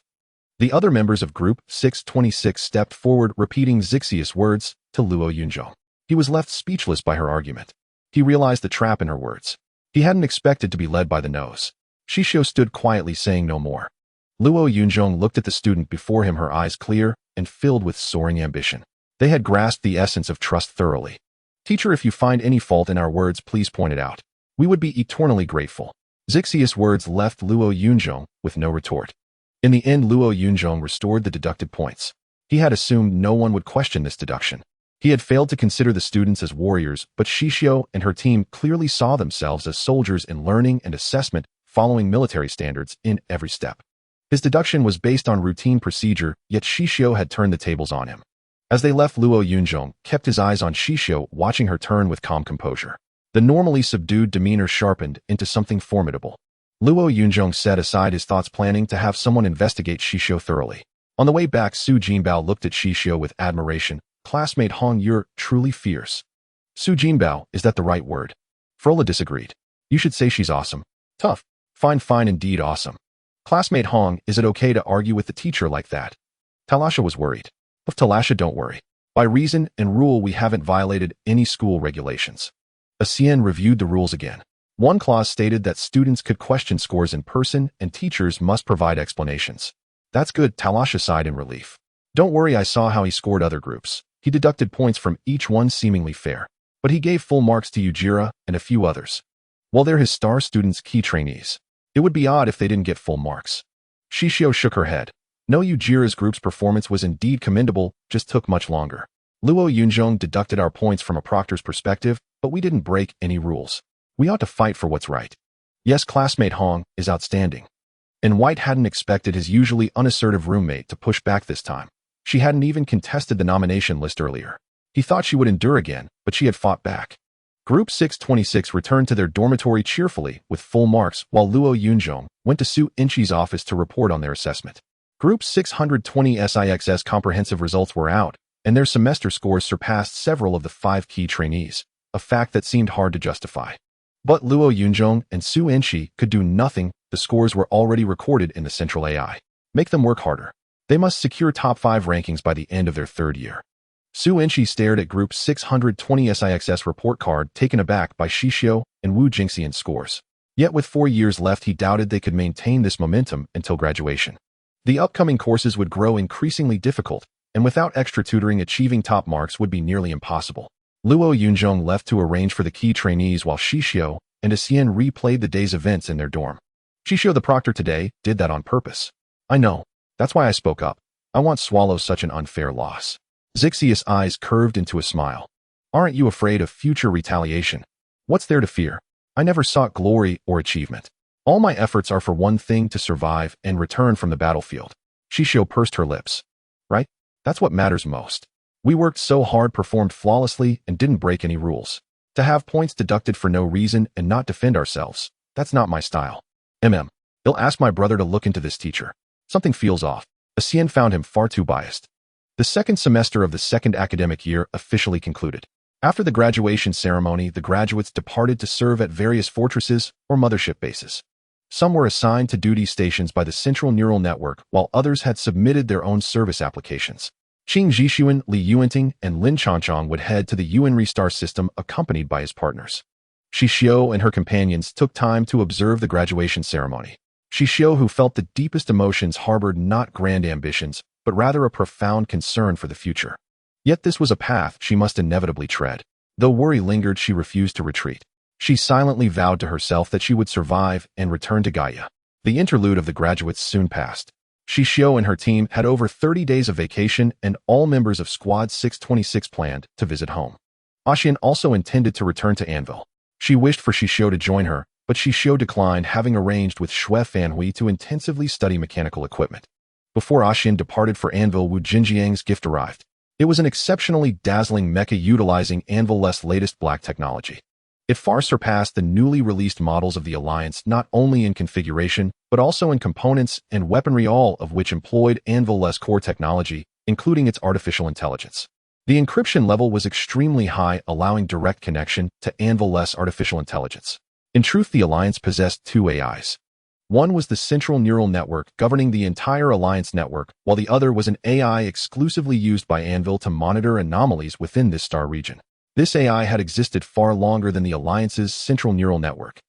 The other members of Group 626 stepped forward, repeating Xixiu's words to Luo Yunzhong. He was left speechless by her argument. He realized the trap in her words. He hadn't expected to be led by the nose. Xixiu stood quietly, saying no more. Luo Yunzhong looked at the student before him, her eyes clear and filled with soaring ambition. They had grasped the essence of trust thoroughly. Teacher, if you find any fault in our words, please point it out. We would be eternally grateful. Xixiu's words left Luo Yunzhong with no retort. In the end, Luo Yunzhong restored the deducted points. He had assumed no one would question this deduction. He had failed to consider the students as warriors, but Xixiu and her team clearly saw themselves as soldiers in learning and assessment, following military standards in every step. His deduction was based on routine procedure, yet Xixiu had turned the tables on him. As they left, Luo Yunzhong kept his eyes on Xixiu, watching her turn with calm composure. The normally subdued demeanor sharpened into something formidable. Luo Yunzhong set aside his thoughts, planning to have someone investigate Xixiu thoroughly. On the way back, Su Jinbao looked at Xixiu with admiration. Classmate Hong, you're truly fierce. Su Jinbao, is that the right word? Frola disagreed. You should say she's awesome. Tough. Fine, indeed awesome. Classmate Hong, is it okay to argue with the teacher like that? Talasha was worried. Of Talasha, don't worry. By reason and rule, we haven't violated any school regulations. Xian reviewed the rules again. One clause stated that students could question scores in person and teachers must provide explanations. That's good, Talasha sighed in relief. Don't worry, I saw how he scored other groups. He deducted points from each one, seemingly fair. But he gave full marks to Ujira and a few others. Well, they're his star students, key trainees. It would be odd if they didn't get full marks. Xixiu shook her head. No, Ujira's group's performance was indeed commendable, just took much longer. Luo Yunzhong deducted our points from a proctor's perspective, but we didn't break any rules. We ought to fight for what's right. Yes, classmate Hong is outstanding. And White hadn't expected his usually unassertive roommate to push back this time. She hadn't even contested the nomination list earlier. He thought she would endure again, but she had fought back. Group 626 returned to their dormitory cheerfully with full marks, while Luo Yunzhong went to Su Inchi's office to report on their assessment. Group 620 SIXS comprehensive results were out, and their semester scores surpassed several of the 5 key trainees, a fact that seemed hard to justify. But Luo Yunzhong and Su Inchi could do nothing. The scores were already recorded in the central AI. Make them work harder. They must secure top 5 rankings by the end of their 3rd year. Su Inchi stared at Group 620 SIXS report card, taken aback by Xixiu and Wu Jingxian's scores. Yet with 4 years left, he doubted they could maintain this momentum until graduation. The upcoming courses would grow increasingly difficult, and without extra tutoring, achieving top marks would be nearly impossible. Luo Yunzhong left to arrange for the key trainees while Xixiu and Xian replayed the day's events in their dorm. Xixiu, the proctor today, did that on purpose. I know. That's why I spoke up. I won't swallow such an unfair loss. Xixiu's eyes curved into a smile. Aren't you afraid of future retaliation? What's there to fear? I never sought glory or achievement. All my efforts are for one thing: to survive and return from the battlefield. Xixiu pursed her lips. Right? That's what matters most. We worked so hard, performed flawlessly, and didn't break any rules. To have points deducted for no reason and not defend ourselves, that's not my style. I'll ask my brother to look into this teacher. Something feels off. Xian found him far too biased. The 2nd semester of the 2nd academic year officially concluded. After the graduation ceremony, the graduates departed to serve at various fortresses or mothership bases. Some were assigned to duty stations by the Central Neural Network, while others had submitted their own service applications. Qing Zhixuan, Li Yuanting, and Lin Changchong would head to the Yuanri star system accompanied by his partners. Xixiu and her companions took time to observe the graduation ceremony. Xixiu, who felt the deepest emotions, harbored not grand ambitions, but rather a profound concern for the future. Yet this was a path she must inevitably tread. Though worry lingered, she refused to retreat. She silently vowed to herself that she would survive and return to Gaia. The interlude of the graduates soon passed. Xixiu and her team had over 30 days of vacation, and all members of Squad 626 planned to visit home. Xian also intended to return to Anvil. She wished for Xixiu to join her, but Xixiu declined, having arranged with Xue Fanhui to intensively study mechanical equipment. Before Xian departed for Anvil, Wu Jinjiang's gift arrived. It was an exceptionally dazzling mecha utilizing Anvil's latest black technology. It far surpassed the newly released models of the Alliance, not only in configuration, but also in components and weaponry, all of which employed Anvil's core technology, including its artificial intelligence. The encryption level was extremely high, allowing direct connection to Anvil's artificial intelligence. In truth, the Alliance possessed 2 AIs. One was the Central Neural Network, governing the entire Alliance network, while the other was an AI exclusively used by Anvil to monitor anomalies within this star region. This AI had existed far longer than the Alliance's Central Neural Network.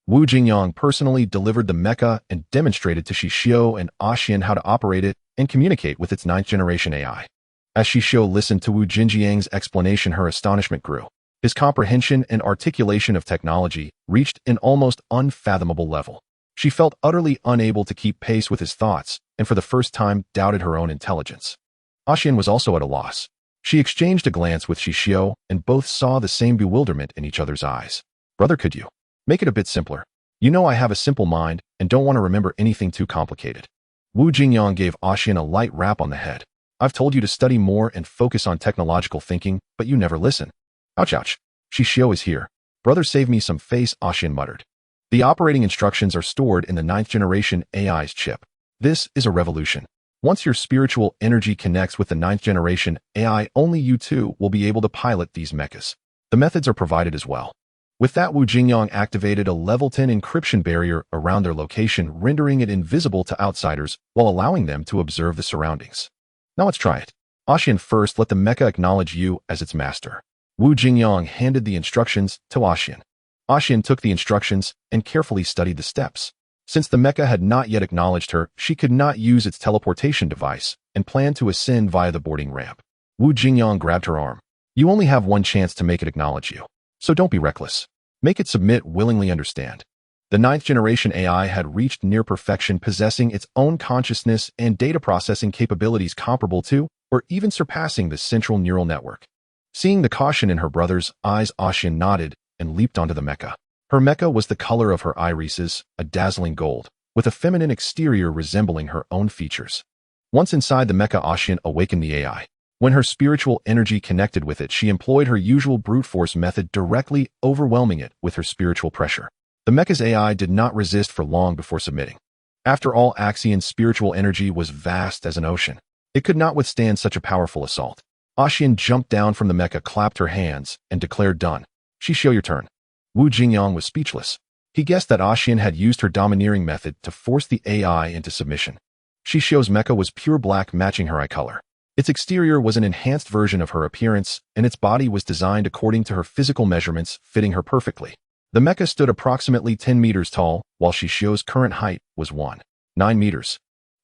Wu Jingyang personally delivered the mecha and demonstrated to Xixiu and Xian how to operate it and communicate with its 9th-generation AI. As Xixiu listened to Wu Jinjiang's explanation, her astonishment grew. His comprehension and articulation of technology reached an almost unfathomable level. She felt utterly unable to keep pace with his thoughts, and for the first time doubted her own intelligence. Xian was also at a loss. She exchanged a glance with Xixiu, and both saw the same bewilderment in each other's eyes. Brother, could you make it a bit simpler? You know I have a simple mind and don't want to remember anything too complicated. Wu Jingyang gave Xian a light rap on the head. I've told you to study more and focus on technological thinking, but you never listen. Ouch, ouch. Xixiu is here. Brother, save me some face, Xian muttered. The operating instructions are stored in the 9th-generation AI's chip. This is a revolution. Once your spiritual energy connects with the 9th-generation AI, only you two will be able to pilot these mechas. The methods are provided as well. With that, Wu Jingyang activated a level 10 encryption barrier around their location, rendering it invisible to outsiders while allowing them to observe the surroundings. Now let's try it. Xian, first let the mecha acknowledge you as its master. Wu Jingyang handed the instructions to Xian. Xian took the instructions and carefully studied the steps. Since the mecha had not yet acknowledged her, she could not use its teleportation device and planned to ascend via the boarding ramp. Wu Jingyang grabbed her arm. You only have one chance to make it acknowledge you, so don't be reckless. Make it submit willingly, understand. The 9th-generation AI had reached near perfection, possessing its own consciousness and data processing capabilities comparable to or even surpassing the central neural network. Seeing the caution in her brother's eyes, Xixiu nodded and leaped onto the mecha. Her mecha was the color of her irises, a dazzling gold, with a feminine exterior resembling her own features. Once inside the mecha, Xixiu awakened the AI. When her spiritual energy connected with it, she employed her usual brute force method, directly overwhelming it with her spiritual pressure. The mecha's AI did not resist for long before submitting. After all, Xixiu's spiritual energy was vast as an ocean. It could not withstand such a powerful assault. Xixiu jumped down from the mecha, clapped her hands, and declared, "Done. Xixiu, your turn." Wu Jingyang was speechless. He guessed that Xixiu had used her domineering method to force the AI into submission. Xixiu's mecha was pure black, matching her eye color. Its exterior was an enhanced version of her appearance, and its body was designed according to her physical measurements, fitting her perfectly. The mecha stood approximately 10 meters tall, while Xixiu's current height was 9 meters.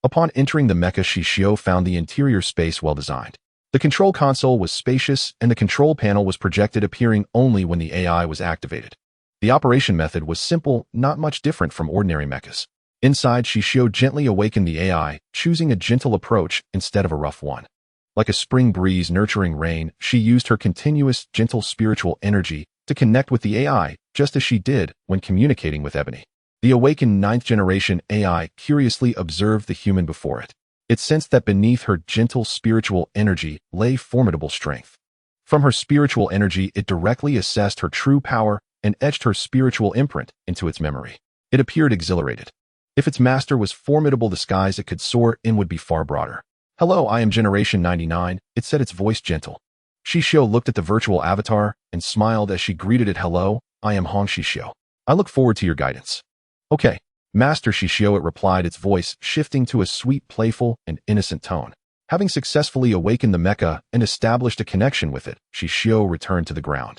Upon entering the mecha, Xixiu found the interior space well designed. The control console was spacious, and the control panel was projected, appearing only when the AI was activated. The operation method was simple, not much different from ordinary mechas. Inside, Xixiu gently awakened the AI, choosing a gentle approach instead of a rough one. Like a spring breeze nurturing rain, she used her continuous, gentle spiritual energy to connect with the AI, just as she did when communicating with Ebony. The awakened ninth-generation AI curiously observed the human before it. It sensed that beneath her gentle spiritual energy lay formidable strength. From her spiritual energy, it directly assessed her true power and etched her spiritual imprint into its memory. It appeared exhilarated. If its master was formidable, the skies it could soar in would be far broader. "Hello, I am Generation 99, it said, its voice gentle. Xixiu looked at the virtual avatar and smiled as she greeted it. "Hello, I am Hong Xixiu. I look forward to your guidance." "Okay, Master Xixiu," it replied, its voice shifting to a sweet, playful, and innocent tone. Having successfully awakened the mecha and established a connection with it, Xixiu returned to the ground.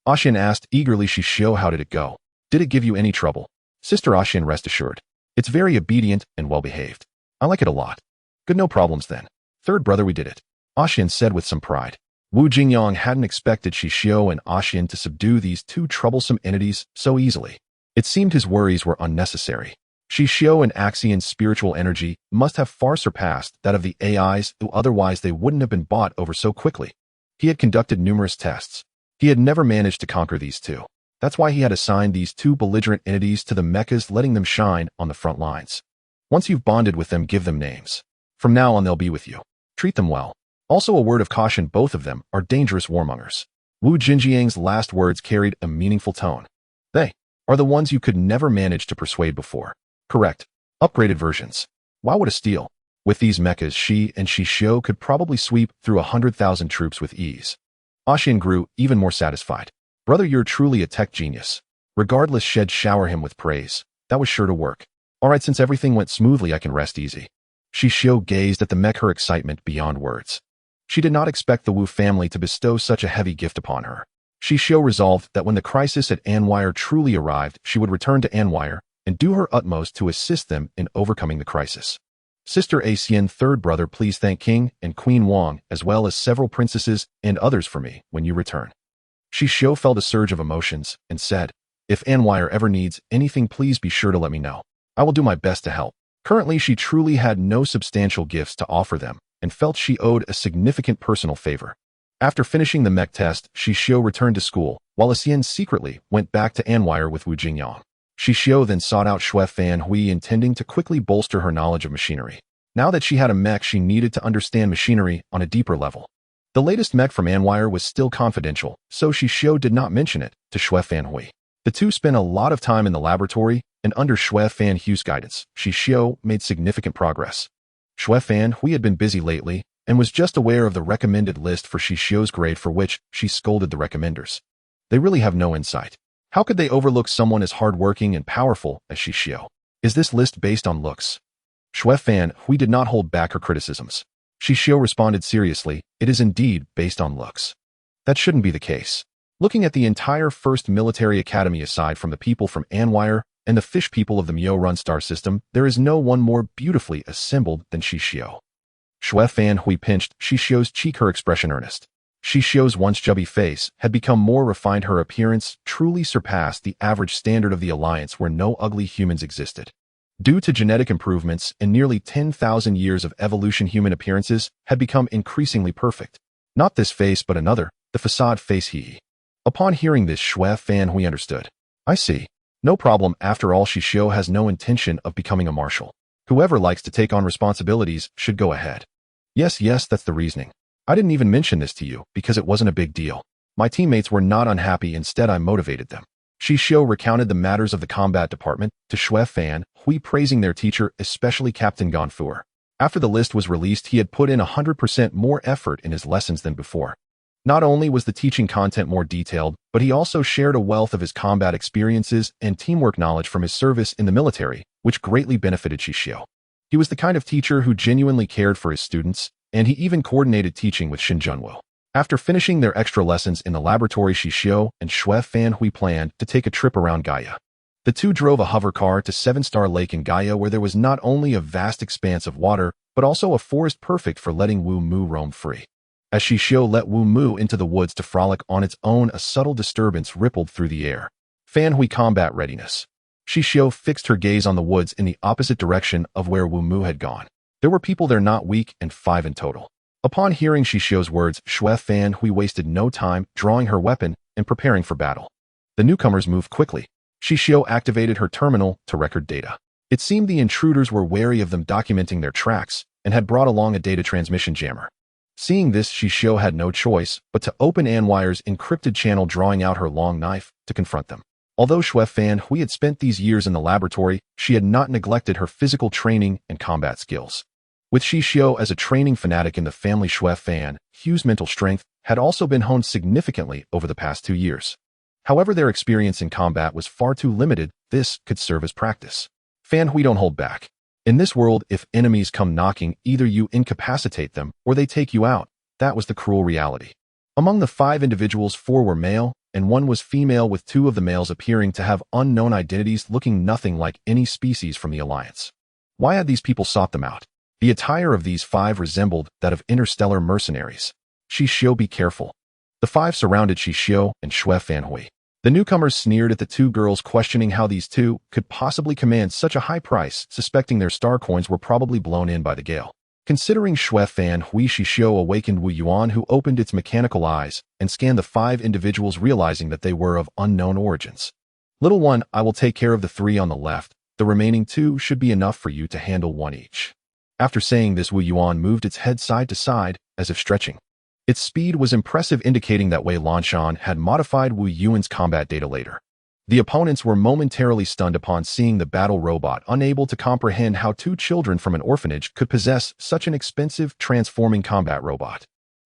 Xixiu asked eagerly, "Xixiu, how did it go? Did it give you any trouble?" "Sister Xixiu, rest assured. It's very obedient and well-behaved. I like it a lot." "Good, no problems then. Third brother, we did it," Xixiu said with some pride. Wu Jingyang hadn't expected Xixiu and Xixiu to subdue these two troublesome entities so easily. It seemed his worries were unnecessary. Xixiu and Xixiu's spiritual energy must have far surpassed that of the AIs, who otherwise they wouldn't have been bought over so quickly. He had conducted numerous tests. He had never managed to conquer these two. That's why he had assigned these two belligerent entities to the mechas, letting them shine on the front lines. Once you've bonded with them, give them names. From now on, they'll be with you. Treat them well. Also, a word of caution, both of them are dangerous warmongers. Wu Jinjiang's last words carried a meaningful tone. They are the ones you could never manage to persuade before. Correct. Upgraded versions. Wow, what a steal. With these mechas, she and Xixiu could probably sweep through 100,000 troops with ease. Xixiu grew even more satisfied. "Brother, you're truly a tech genius." Regardless, she'd shower him with praise. That was sure to work. "All right, since everything went smoothly, I can rest easy." Xixiu gazed at the mech, her excitement beyond words. She did not expect the Wu family to bestow such a heavy gift upon her. Xixiu resolved that when the crisis at Anwire truly arrived, she would return to Anwire and do her utmost to assist them in overcoming the crisis. "Sister Xian, third brother, please thank King and Queen Wang, as well as several princesses and others for me when you return." Xixiu felt a surge of emotions and said, "If Anwire ever needs anything, please be sure to let me know. I will do my best to help." Currently, she truly had no substantial gifts to offer them and felt she owed a significant personal favor. After finishing the mech test, Xixiu returned to school, while Xian secretly went back to Anwire with Wu Jingyang. Xixiu then sought out Xue Fan Hui, intending to quickly bolster her knowledge of machinery. Now that she had a mech, she needed to understand machinery on a deeper level. The latest mech from Anwire was still confidential, so Xixiu did not mention it to Xue Fan Hui. The two spent a lot of time in the laboratory, and under Xue Fan Hui's guidance, Xixiu made significant progress. Xue Fan Hui had been busy lately, and was just aware of the recommended list for Xixiu's grade, for which she scolded the recommenders. They really have no insight. How could they overlook someone as hardworking and powerful as Xixiu? Is this list based on looks? Xue Fan Hui did not hold back her criticisms. Xixiu responded seriously, "It is indeed based on looks. That shouldn't be the case. Looking at the entire First Military Academy, aside from the people from Anwire and the fish people of the Myo-run star system, there is no one more beautifully assembled than Xixiu." Xue Fan Hui pinched Xixiu's cheek, her expression earnest. Xixiu's once chubby face had become more refined. Her appearance truly surpassed the average standard of the Alliance, where no ugly humans existed. Due to genetic improvements and nearly 10,000 years of evolution, human appearances had become increasingly perfect. Not this face but another, the facade face he. Upon hearing this, Xue Fanhui understood. I see. No problem, after all Xixiu has no intention of becoming a marshal. Whoever likes to take on responsibilities should go ahead. Yes, that's the reasoning. I didn't even mention this to you because it wasn't a big deal. My teammates were not unhappy, instead I motivated them. Xixiu recounted the matters of the combat department to Xue Fanhui, praising their teacher, especially Captain Gonfur. After the list was released, he had put in 100% more effort in his lessons than before. Not only was the teaching content more detailed, but he also shared a wealth of his combat experiences and teamwork knowledge from his service in the military, which greatly benefited Xixiu. He was the kind of teacher who genuinely cared for his students, and he even coordinated teaching with Xin Junwu. After finishing their extra lessons in the laboratory, Xixiu and Xue Fanhui planned to take a trip around Gaia. The two drove a hover car to 7-Star Lake in Gaia, where there was not only a vast expanse of water, but also a forest perfect for letting Wu Mu roam free. As Xixiu let Wu Mu into the woods to frolic on its own, a subtle disturbance rippled through the air. Fanhui combat readiness. Xixiu fixed her gaze on the woods in the opposite direction of where Wu Mu had gone. There were people there, not weak, and 5 in total. Upon hearing Xixiu's words, Xue Fanhui wasted no time drawing her weapon and preparing for battle. The newcomers moved quickly. Xixiu activated her terminal to record data. It seemed the intruders were wary of them documenting their tracks and had brought along a data transmission jammer. Seeing this, Xixiu had no choice but to open Anwire's encrypted channel, drawing out her long knife to confront them. Although Xue Fanhui had spent these years in the laboratory, she had not neglected her physical training and combat skills. With Xixiu as a training fanatic in the family, Xue Fanhui's mental strength had also been honed significantly over the past 2 years. However, their experience in combat was far too limited. This could serve as practice. Fanhui, don't hold back. In this world, if enemies come knocking, either you incapacitate them or they take you out. That was the cruel reality. Among the 5 individuals, 4 were male and 1 was female, with 2 of the males appearing to have unknown identities, looking nothing like any species from the Alliance. Why had these people sought them out? The attire of these 5 resembled that of interstellar mercenaries. Xixiu, be careful. The 5 surrounded Xixiu and Xue Fanhui. The newcomers sneered at the 2 girls, questioning how these 2 could possibly command such a high price, suspecting their star coins were probably blown in by the gale. Considering Xue Fanhui, Xixiu awakened Wu Yuan, who opened its mechanical eyes and scanned the 5 individuals, realizing that they were of unknown origins. Little one, I will take care of the 3 on the left. The remaining 2 should be enough for you to handle 1 each. After saying this, Wu Yuan moved its head side to side, as if stretching. Its speed was impressive, indicating that Wei Lanshan had modified Wu Yuan's combat data later. The opponents were momentarily stunned upon seeing the battle robot, unable to comprehend how 2 children from an orphanage could possess such an expensive, transforming combat robot.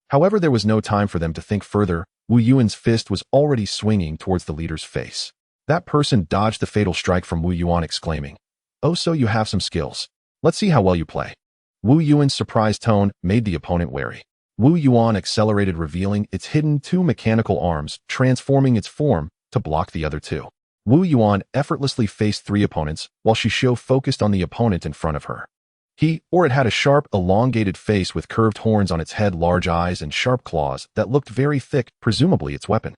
However, there was no time for them to think further. Wu Yuan's fist was already swinging towards the leader's face. That person dodged the fatal strike from Wu Yuan, exclaiming, "Oh, so you have some skills. Let's see how well you play." Wu Yuan's surprised tone made the opponent wary. Wu Yuan accelerated, revealing its hidden 2 mechanical arms, transforming its form to block the other 2. Wu Yuan effortlessly faced 3 opponents, while Xixiu focused on the opponent in front of her. It had a sharp, elongated face with curved horns on its head, large eyes, and sharp claws that looked very thick, presumably its weapon.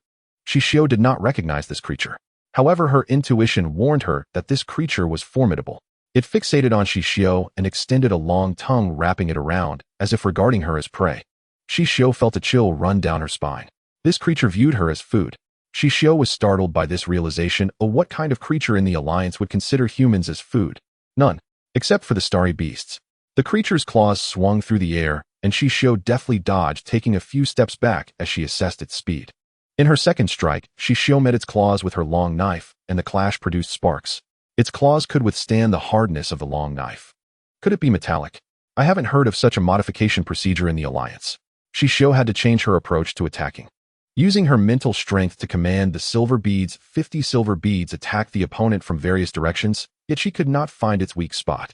Xixiu did not recognize this creature. However, her intuition warned her that this creature was formidable. It fixated on Xixiu and extended a long tongue, wrapping it around, as if regarding her as prey. Xixiu felt a chill run down her spine. This creature viewed her as food. Xixiu was startled by this realization. What kind of creature in the Alliance would consider humans as food? None, except for the starry beasts. The creature's claws swung through the air, and Xixiu deftly dodged, taking a few steps back as she assessed its speed. In her second strike, Xixiu met its claws with her long knife, and the clash produced sparks. Its claws could withstand the hardness of the long knife. Could it be metallic? I haven't heard of such a modification procedure in the Alliance. Xixiu had to change her approach to attacking. Using her mental strength to command the silver beads, 50 silver beads attacked the opponent from various directions, yet she could not find its weak spot.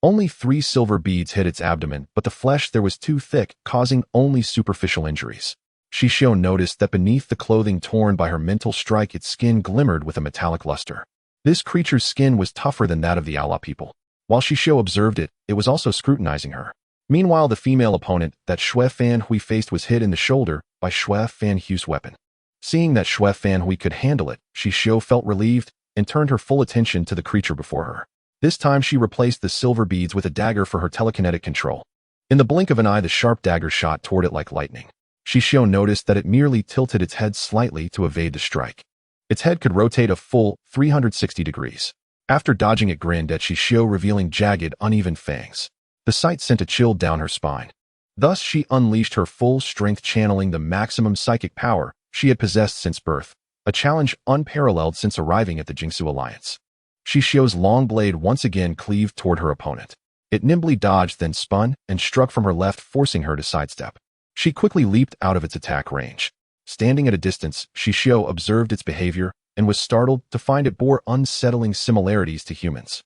Only 3 silver beads hit its abdomen, but the flesh there was too thick, causing only superficial injuries. Xixiu noticed that beneath the clothing torn by her mental strike, its skin glimmered with a metallic luster. This creature's skin was tougher than that of the Allah people. While Xixiu observed it, it was also scrutinizing her. Meanwhile, the female opponent that Xue Fanhui faced was hit in the shoulder by Xue Fanhui's weapon. Seeing that Xue Fanhui could handle it, Xixiu felt relieved and turned her full attention to the creature before her. This time she replaced the silver beads with a dagger for her telekinetic control. In the blink of an eye, the sharp dagger shot toward it like lightning. Xixiu noticed that it merely tilted its head slightly to evade the strike. Its head could rotate a full 360 degrees. After dodging, it grinned at Xixiu, revealing jagged, uneven fangs. The sight sent a chill down her spine. Thus, she unleashed her full strength, channeling the maximum psychic power she had possessed since birth, a challenge unparalleled since arriving at the Xixiu Alliance. Xixiu's long blade once again cleaved toward her opponent. It nimbly dodged, then spun and struck from her left, forcing her to sidestep. She quickly leaped out of its attack range. Standing at a distance, Xixiu observed its behavior and was startled to find it bore unsettling similarities to humans.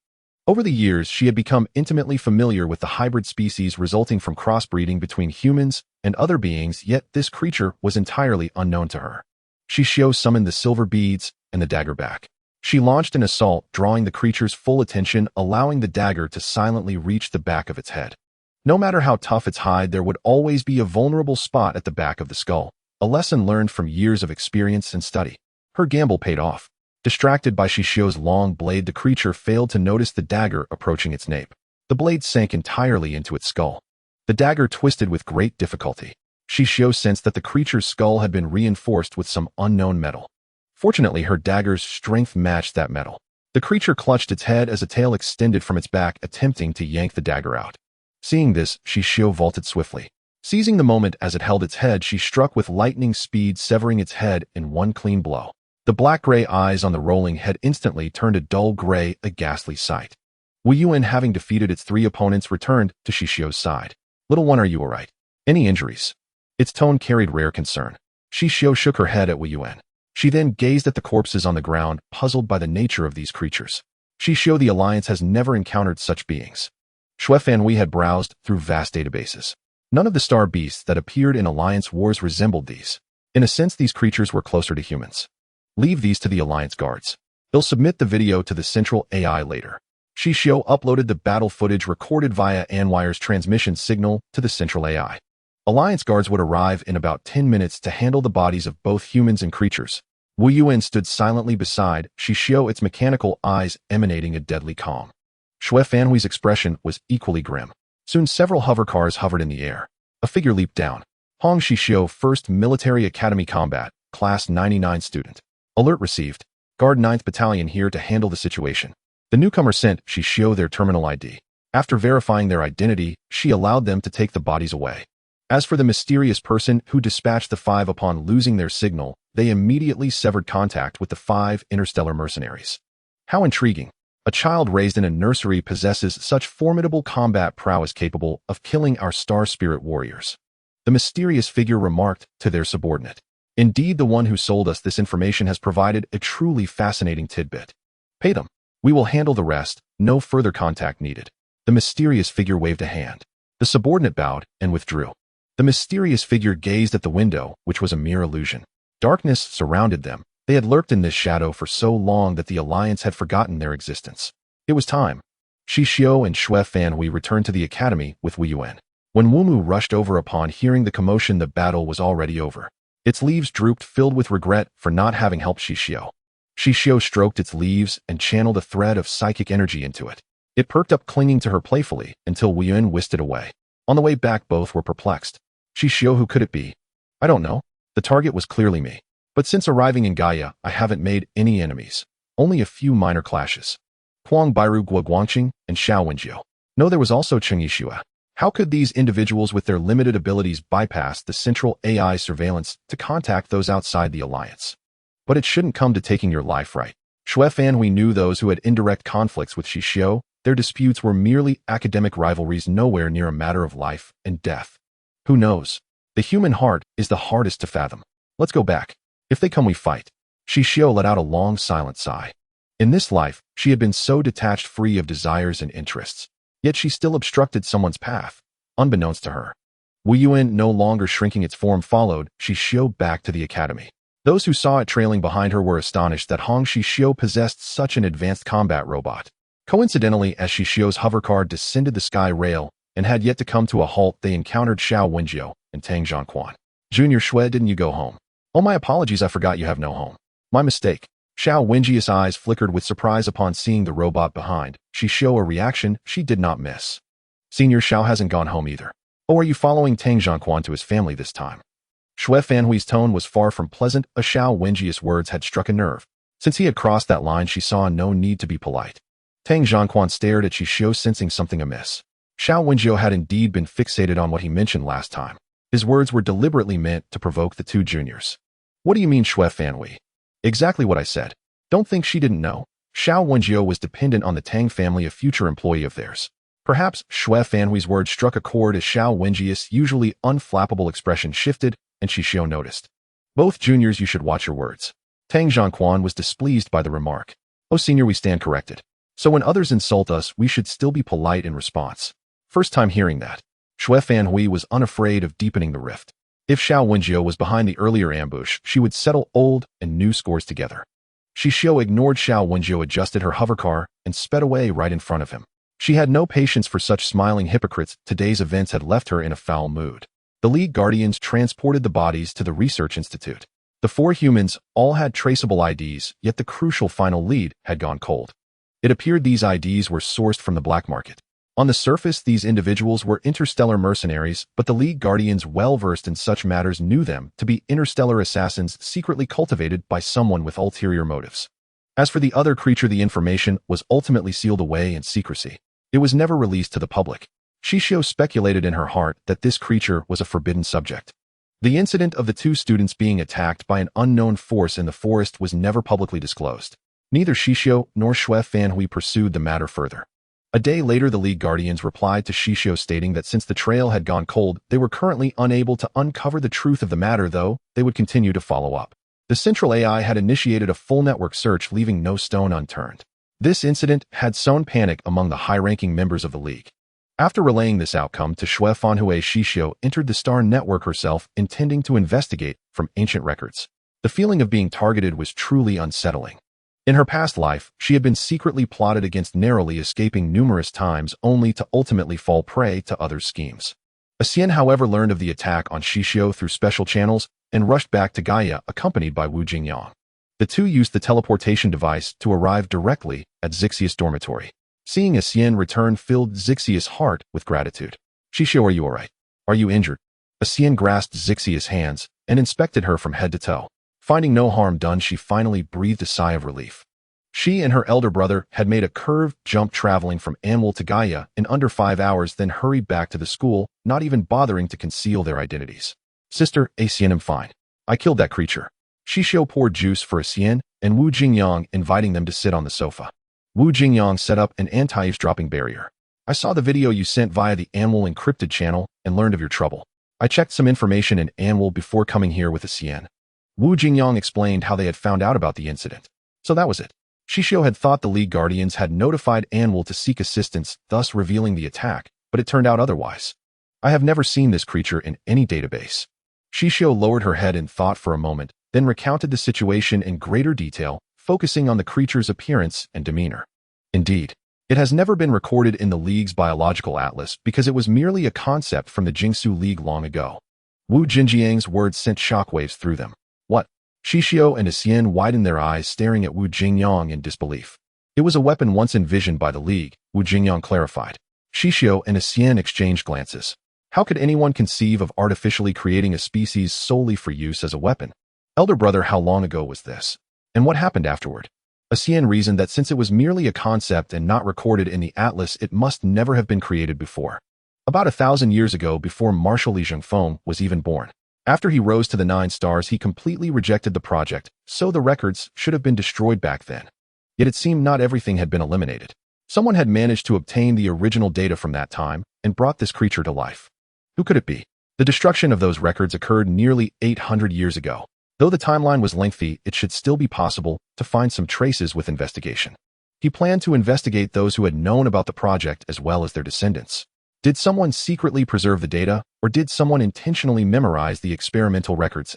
Over the years, she had become intimately familiar with the hybrid species resulting from crossbreeding between humans and other beings, yet this creature was entirely unknown to her. Xixiu summoned the silver beads and the dagger back. She launched an assault, drawing the creature's full attention, allowing the dagger to silently reach the back of its head. No matter how tough its hide, there would always be a vulnerable spot at the back of the skull, a lesson learned from years of experience and study. Her gamble paid off. Distracted by Xixiu's long blade, the creature failed to notice the dagger approaching its nape. The blade sank entirely into its skull. The dagger twisted with great difficulty. Xixiu sensed that the creature's skull had been reinforced with some unknown metal. Fortunately, her dagger's strength matched that metal. The creature clutched its head as a tail extended from its back, attempting to yank the dagger out. Seeing this, Xixiu vaulted swiftly. Seizing the moment as it held its head, she struck with lightning speed, severing its head in one clean blow. The black-gray eyes on the rolling head instantly turned a dull gray, a ghastly sight. Wu Yuan, having defeated its three opponents, returned to Xixiu's side. "Little one, are you all right? Any injuries?" Its tone carried rare concern. Xixiu shook her head at Wu Yuan. She then gazed at the corpses on the ground, puzzled by the nature of these creatures. Xixiu, the Alliance has never encountered such beings. Xue Fanhui had browsed through vast databases. None of the star beasts that appeared in Alliance wars resembled these. In a sense, these creatures were closer to humans. Leave these to the Alliance guards. They'll submit the video to the central AI later. Xixiu uploaded the battle footage recorded via Anwire's transmission signal to the central AI. Alliance guards would arrive in about 10 minutes to handle the bodies of both humans and creatures. Wu Yuan stood silently beside Xixiu, its mechanical eyes emanating a deadly calm. Xue Fanhui's expression was equally grim. Soon several hovercars hovered in the air. A figure leaped down. Hong Xixiu, 1st Military Academy Combat, Class 99 student. Alert received. Guard 9th Battalion here to handle the situation. The newcomer sent Xixiu their terminal ID. After verifying their identity, she allowed them to take the bodies away. As for the mysterious person who dispatched the 5 upon losing their signal, they immediately severed contact with the 5 interstellar mercenaries. How intriguing. A child raised in a nursery possesses such formidable combat prowess, capable of killing our star spirit warriors. The mysterious figure remarked to their subordinate. Indeed, the one who sold us this information has provided a truly fascinating tidbit. Pay them. We will handle the rest. No further contact needed. The mysterious figure waved a hand. The subordinate bowed and withdrew. The mysterious figure gazed at the window, which was a mere illusion. Darkness surrounded them. They had lurked in this shadow for so long that the Alliance had forgotten their existence. It was time. Xixiu and Xue Fanhui returned to the academy with Wu Yuan. When Wumu rushed over upon hearing the commotion, the battle was already over. Its leaves drooped, filled with regret for not having helped Xixiu. Xixiu stroked its leaves and channeled a thread of psychic energy into it. It perked up, clinging to her playfully, until Wu Yuan whisked it away. On the way back, both were perplexed. Xixiu, who could it be? I don't know. The target was clearly me. But since arriving in Gaia, I haven't made any enemies. Only a few minor clashes. Huang Bairu, Guo Guangqing, and Xiao Wenjiu. No, there was also Cheng Yixue. How could these individuals with their limited abilities bypass the central AI surveillance to contact those outside the Alliance? But it shouldn't come to taking your life, right? Xue Fanhui knew those who had indirect conflicts with Xixiu. Their disputes were merely academic rivalries, nowhere near a matter of life and death. Who knows? The human heart is the hardest to fathom. Let's go back. If they come, we fight. Xixiu let out a long, silent sigh. In this life, she had been so detached, free of desires and interests. Yet she still obstructed someone's path, unbeknownst to her. Wu Yuan, no longer shrinking its form, followed Xixiu back to the academy. Those who saw it trailing behind her were astonished that Hong Xixiu possessed such an advanced combat robot. Coincidentally, as Xixiu's hovercar descended the sky rail and had yet to come to a halt, they encountered Xiao Wenjiu and Tang Zhongquan. Junior Xue, didn't you go home? Oh, my apologies, I forgot you have no home. My mistake. Xiao Wenjia's eyes flickered with surprise upon seeing the robot behind. She showed a reaction she did not miss. Senior Xiao hasn't gone home either. Oh, are you following Tang Zhangquan to his family this time? Shui Fanhui's tone was far from pleasant. Xiao Wenjia's words had struck a nerve. Since he had crossed that line, she saw no need to be polite. Tang Zhangquan stared at Xixiu, sensing something amiss. Xiao Wenjiu had indeed been fixated on what he mentioned last time. His words were deliberately meant to provoke the two juniors. What do you mean, Shui Fanhui? Exactly what I said. Don't think she didn't know. Xiao Wenjiu was dependent on the Tang family, a future employee of theirs. Perhaps Shui Fanhui's words struck a chord as Xiao Wenjia's usually unflappable expression shifted, and Xixiu noticed. Both juniors, you should watch your words. Tang Zhangquan was displeased by the remark. Oh, senior, we stand corrected. So when others insult us, we should still be polite in response. First time hearing that. Shui Fanhui was unafraid of deepening the rift. If Xiao Wenjiu was behind the earlier ambush, she would settle old and new scores together. Xixiu ignored Xiao Wenjiu, adjusted her hovercar, and sped away right in front of him. She had no patience for such smiling hypocrites. Today's events had left her in a foul mood. The League Guardians transported the bodies to the research institute. The four humans all had traceable IDs, yet the crucial final lead had gone cold. It appeared these IDs were sourced from the black market. On the surface, these individuals were interstellar mercenaries, but the League Guardians, well-versed in such matters, knew them to be interstellar assassins secretly cultivated by someone with ulterior motives. As for the other creature, the information was ultimately sealed away in secrecy. It was never released to the public. Xixiu speculated in her heart that this creature was a forbidden subject. The incident of the two students being attacked by an unknown force in the forest was never publicly disclosed. Neither Xixiu nor Shui Fanhui pursued the matter further. A day later, the League Guardians replied to Xixiu stating that since the trail had gone cold, they were currently unable to uncover the truth of the matter, though they would continue to follow up. The central AI had initiated a full network search, leaving no stone unturned. This incident had sown panic among the high-ranking members of the League. After relaying this outcome to Shui Fanhui, Xixiu entered the Star Network herself, intending to investigate from ancient records. The feeling of being targeted was truly unsettling. In her past life, she had been secretly plotted against, narrowly escaping numerous times, only to ultimately fall prey to others' schemes. Xian, however, learned of the attack on Xixiu through special channels and rushed back to Gaia, accompanied by Wu Jingyang. The two used the teleportation device to arrive directly at Xixiu's dormitory. Seeing Xian return filled Xixiu's heart with gratitude. Xixiu, are you alright? Are you injured? Xian grasped Xixiu's hands and inspected her from head to toe. Finding no harm done, she finally breathed a sigh of relief. She and her elder brother had made a curved jump, traveling from Anwil to Gaia in under 5 hours, then hurried back to the school, not even bothering to conceal their identities. Sister, Xian, I'm fine. I killed that creature. Xixiu poured juice for Xian and Wu Jingyang, inviting them to sit on the sofa. Wu Jingyang set up an anti-eavesdropping barrier. I saw the video you sent via the Anwil encrypted channel and learned of your trouble. I checked some information in Anwil before coming here with Xian. Wu Jingyang explained how they had found out about the incident. So that was it. Xixiu had thought the League Guardians had notified Anwil to seek assistance, thus revealing the attack, but it turned out otherwise. I have never seen this creature in any database. Xixiu lowered her head in thought for a moment, then recounted the situation in greater detail, focusing on the creature's appearance and demeanor. Indeed, it has never been recorded in the League's biological atlas because it was merely a concept from the Jingsu League long ago. Wu Jinjiang's words sent shockwaves through them. What? Xixiu and Xian widened their eyes, staring at Wu Jingyang in disbelief. It was a weapon once envisioned by the League, Wu Jingyang clarified. Xixiu and Xian exchanged glances. How could anyone conceive of artificially creating a species solely for use as a weapon? Elder brother, how long ago was this? And what happened afterward? Xian reasoned that since it was merely a concept and not recorded in the atlas, it must never have been created before. About 1,000 years ago, before Marshal Li Zhengfeng was even born. After he rose to the 9 stars, he completely rejected the project, so the records should have been destroyed back then. Yet it seemed not everything had been eliminated. Someone had managed to obtain the original data from that time and brought this creature to life. Who could it be? The destruction of those records occurred nearly 800 years ago. Though the timeline was lengthy, it should still be possible to find some traces with investigation. He planned to investigate those who had known about the project as well as their descendants. Did someone secretly preserve the data, or did someone intentionally memorize the experimental records?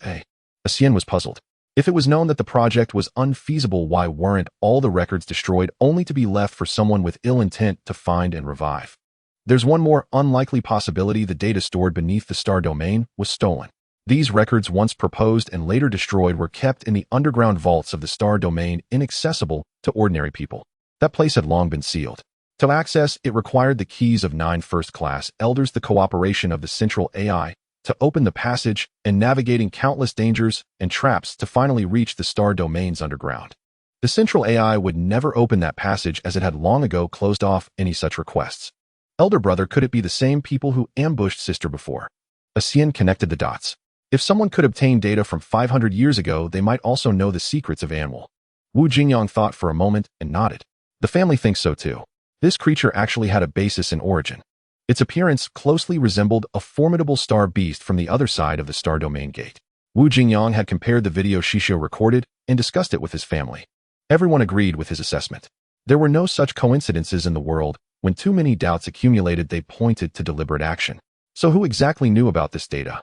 Xian was puzzled. If it was known that the project was unfeasible, why weren't all the records destroyed only to be left for someone with ill intent to find and revive? There's one more unlikely possibility: the data stored beneath the star domain was stolen. These records, once proposed and later destroyed, were kept in the underground vaults of the star domain, inaccessible to ordinary people. That place had long been sealed. To access it required the keys of 9 first-class elders, the cooperation of the central AI, to open the passage, and navigating countless dangers and traps to finally reach the star domain's underground. The central AI would never open that passage, as it had long ago closed off any such requests. Elder brother, could it be the same people who ambushed sister before? Xixiu connected the dots. If someone could obtain data from 500 years ago, they might also know the secrets of manhwa. Wu Jingyang thought for a moment and nodded. The family thinks so too. This creature actually had a basis in origin. Its appearance closely resembled a formidable star beast from the other side of the star domain gate. Wu Jingyang had compared the video Xixiu recorded and discussed it with his family. Everyone agreed with his assessment. There were no such coincidences in the world. When too many doubts accumulated, they pointed to deliberate action. So who exactly knew about this data?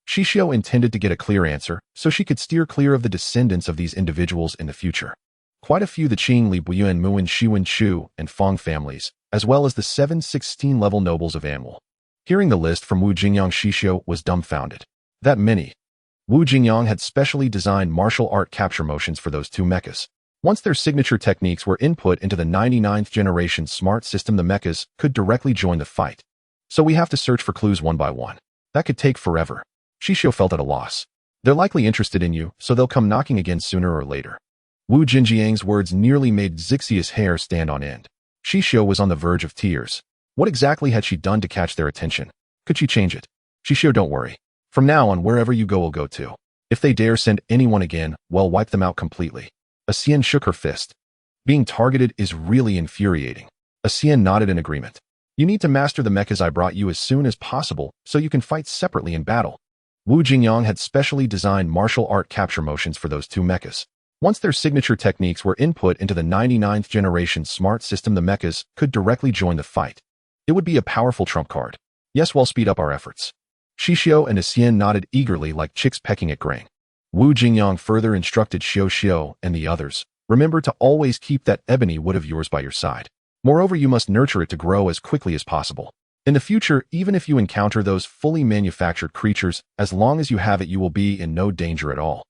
Xixiu intended to get a clear answer, so she could steer clear of the descendants of these individuals in the future. Quite a few, the Qing, Li, Buyuan, Muan, Xiwen, Chu, and Fong families, as well as the 7 16-level nobles of manhwa. Hearing the list from Wu Jingyang, Xixiu was dumbfounded. That many. Wu Jingyang had specially designed martial art capture motions for those 2 Mechs. Once their signature techniques were input into the 99th generation smart system, the Mechs could directly join the fight. So we have to search for clues one by one. That could take forever. Xixiu felt at a loss. They're likely interested in you, so they'll come knocking again sooner or later. Wu Jinjiang's words nearly made Xixiu's hair stand on end. Xixiu was on the verge of tears. What exactly had she done to catch their attention? Could she change it? Xixiu, don't worry. From now on, wherever you go, we'll go to. If they dare send anyone again, well, wipe them out completely. Xixiu shook her fist. Being targeted is really infuriating. Xixiu nodded in agreement. You need to master the Mechs I brought you as soon as possible, so you can fight separately in battle. Wu Jingyang had specially designed martial art capture motions for those 2 Mechs. Once their signature techniques were input into the 99th generation smart system, the Mechs could directly join the fight. It would be a powerful trump card. Yes, we'll speed up our efforts. Xixiu and Xixiu nodded eagerly, like chicks pecking at grain. Wu Jingyang further instructed Xixiu and the others, remember to always keep that ebony wood of yours by your side. Moreover, you must nurture it to grow as quickly as possible. In the future, even if you encounter those fully manufactured creatures, as long as you have it, you will be in no danger at all.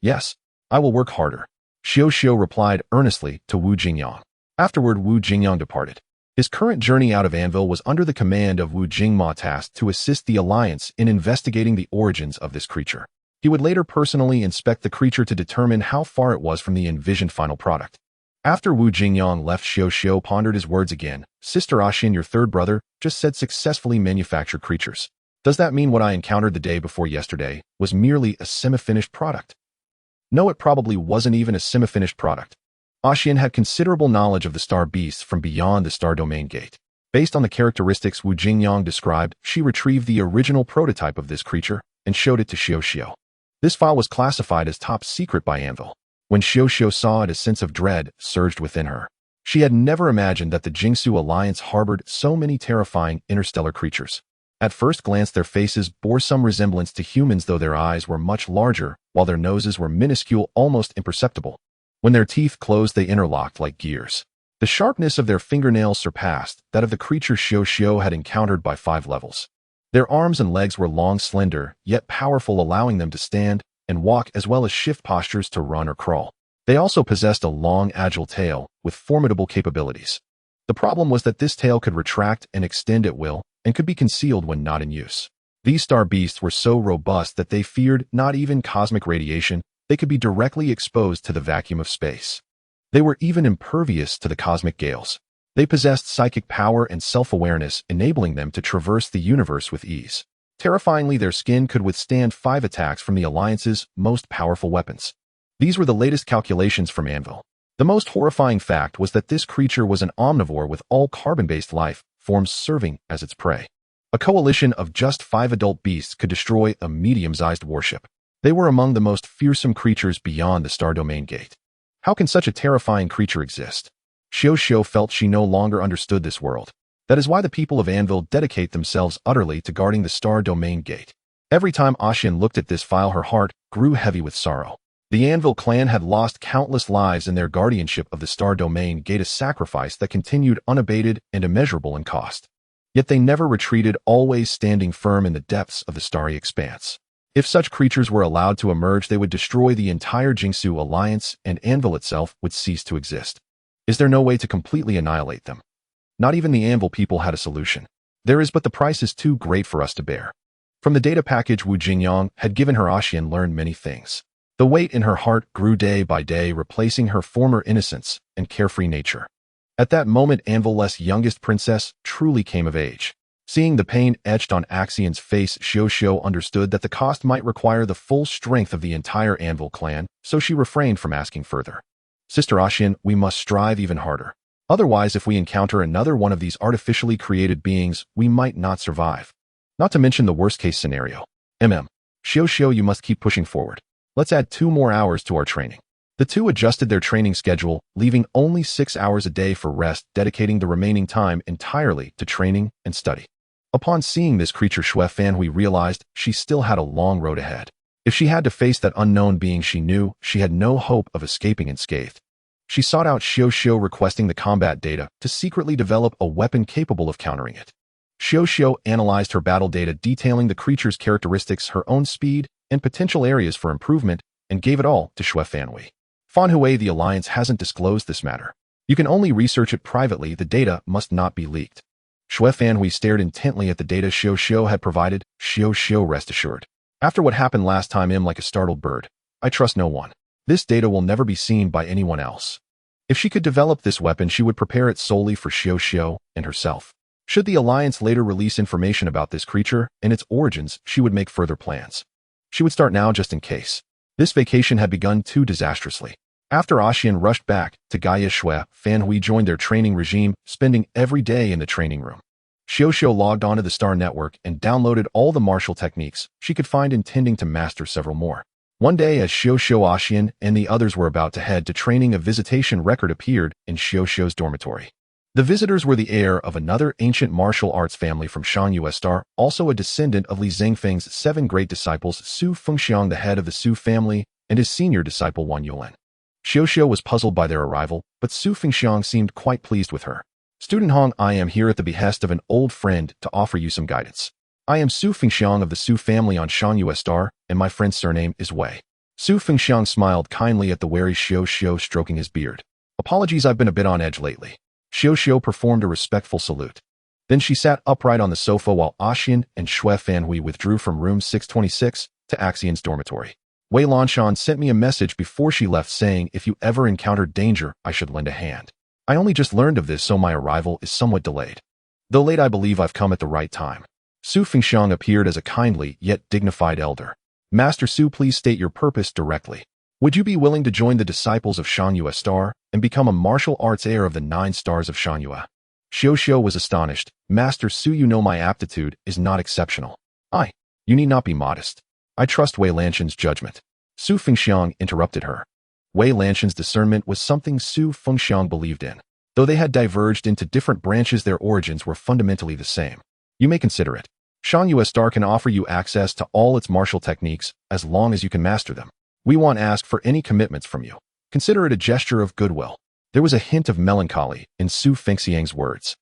Yes, I will work harder. Xixiu replied earnestly to Wu Jingyang. Afterward, Wu Jingyang departed. His current journey out of Anvil was under the command of Wu Jingma, tasked to assist the Alliance in investigating the origins of this creature. He would later personally inspect the creature to determine how far it was from the envisioned final product. After Wu Jingyang left, Xixiu pondered his words again. Sister Xixiu, your third brother, just said successfully manufactured creatures. Does that mean what I encountered the day before yesterday was merely a semi-finished product? No, it probably wasn't even a semi-finished product. Xixiu had considerable knowledge of the star beasts from beyond the star domain gate. Based on the characteristics Wu Jingyang described, she retrieved the original prototype of this creature and showed it to Xixiu. This file was classified as top secret by Anvil. When Xixiu saw it, a sense of dread surged within her. She had never imagined that the Jingsu Alliance harbored so many terrifying interstellar creatures. At first glance, their faces bore some resemblance to humans, though their eyes were much larger, while their noses were minuscule, almost imperceptible. When their teeth closed, they interlocked like gears. The sharpness of their fingernails surpassed that of the creature Xixiu had encountered by 5 levels. Their arms and legs were long, slender, yet powerful, allowing them to stand and walk as well as shift postures to run or crawl. They also possessed a long, agile tail with formidable capabilities. The problem was that this tail could retract and extend at will and could be concealed when not in use. These star beasts were so robust that they feared not even cosmic radiation. They could be directly exposed to the vacuum of space. They were even impervious to the cosmic gales. They possessed psychic power and self-awareness, enabling them to traverse the universe with ease. Terrifyingly, their skin could withstand 5 attacks from the Alliance's most powerful weapons. These were the latest calculations from Anvil. The most horrifying fact was that this creature was an omnivore with all carbon-based life forms serving as its prey. A coalition of just 5 adult beasts could destroy a medium-sized warship. They were among the most fearsome creatures beyond the star domain gate. How can such a terrifying creature exist? Xixiu felt she no longer understood this world. That is why the people of Anvil dedicate themselves utterly to guarding the star domain gate. Every time Xixiu looked at this file, her heart grew heavy with sorrow. The Anvil clan had lost countless lives in their guardianship of the star domain gate, a sacrifice that continued unabated and immeasurable in cost. Yet they never retreated, always standing firm in the depths of the starry expanse. If such creatures were allowed to emerge, they would destroy the entire Xixiu alliance, and Anvil itself would cease to exist. Is there no way to completely annihilate them? Not even the Anvil people had a solution. There is, but the price is too great for us to bear. From the data package Wu Jingyang had given her, Xian learned many things. The weight in her heart grew day by day, replacing her former innocence and carefree nature. At that moment, Anvil's youngest princess truly came of age. Seeing the pain etched on Xian's face, Xixiu understood that the cost might require the full strength of the entire Anvil clan, so she refrained from asking further. Sister Xian, we must strive even harder. Otherwise, if we encounter another one of these artificially created beings, we might not survive. Not to mention the worst-case scenario. Xixiu, you must keep pushing forward. Let's add 2 more hours to our training. The two adjusted their training schedule, leaving only 6 hours a day for rest, dedicating the remaining time entirely to training and study. Upon seeing this creature, Xue Fanhui realized she still had a long road ahead. If she had to face that unknown being, she knew she had no hope of escaping unscathed. She sought out Xixiu, requesting the combat data to secretly develop a weapon capable of countering it. Xixiu analyzed her battle data, detailing the creature's characteristics, her own speed, and potential areas for improvement, and gave it all to Xue Fanhui. Fanhui, the Alliance hasn't disclosed this matter. You can only research it privately. The data must not be leaked. Xue Fanhui stared intently at the data Xixiu had provided. Xixiu, rest assured. After what happened last time, like a startled bird. I trust no one. This data will never be seen by anyone else. If she could develop this weapon, she would prepare it solely for Xixiu and herself. Should the Alliance later release information about this creature and its origins, she would make further plans. She would start now just in case. This vacation had begun too disastrously. After Xian rushed back to Gaia, Xue Fanhui joined their training regime, spending every day in the training room. Xixiu logged onto the Star Network and downloaded all the martial techniques she could find, intending to master several more. One day, as Xixiu, Xian, and the others were about to head to training, a visitation record appeared in Xixiu's dormitory. The visitors were the heir of another ancient martial arts family from Shangyue Star, also a descendant of Li Zhengfeng's 7 great disciples, Su Fengxiang, the head of the Su family, and his senior disciple Wan Yulan. Xixiu was puzzled by their arrival, but Su Fengxiang seemed quite pleased with her. Student Hong, I am here at the behest of an old friend to offer you some guidance. I am Su Fengxiang of the Su family on Shangyue Star, and my friend's surname is Wei. Su Fengxiang smiled kindly at the wary Xixiu, stroking his beard. Apologies, I've been a bit on edge lately. Xixiu performed a respectful salute. Then she sat upright on the sofa while Xian and Xue Fanhui withdrew from room 626 to Xian's dormitory. Wei Lanshan sent me a message before she left saying if you ever encountered danger, I should lend a hand. I only just learned of this, so my arrival is somewhat delayed. Though late, I believe I've come at the right time. Su Fengxiang appeared as a kindly yet dignified elder. Master Su, please state your purpose directly. Would you be willing to join the disciples of Shangyue Star and become a martial arts heir of the 9 stars of Shangyue? Xixiu was astonished. Master Su, you know my aptitude is not exceptional. You need not be modest. I trust Wei Lanshan's judgment. Su Fengxiang interrupted her. Wei Lanshan's discernment was something Su Fengxiang believed in. Though they had diverged into different branches, their origins were fundamentally the same. You may consider it. Shangyue Star can offer you access to all its martial techniques as long as you can master them. We won't ask for any commitments from you. Consider it a gesture of goodwill. There was a hint of melancholy in Su Fengxiang's words.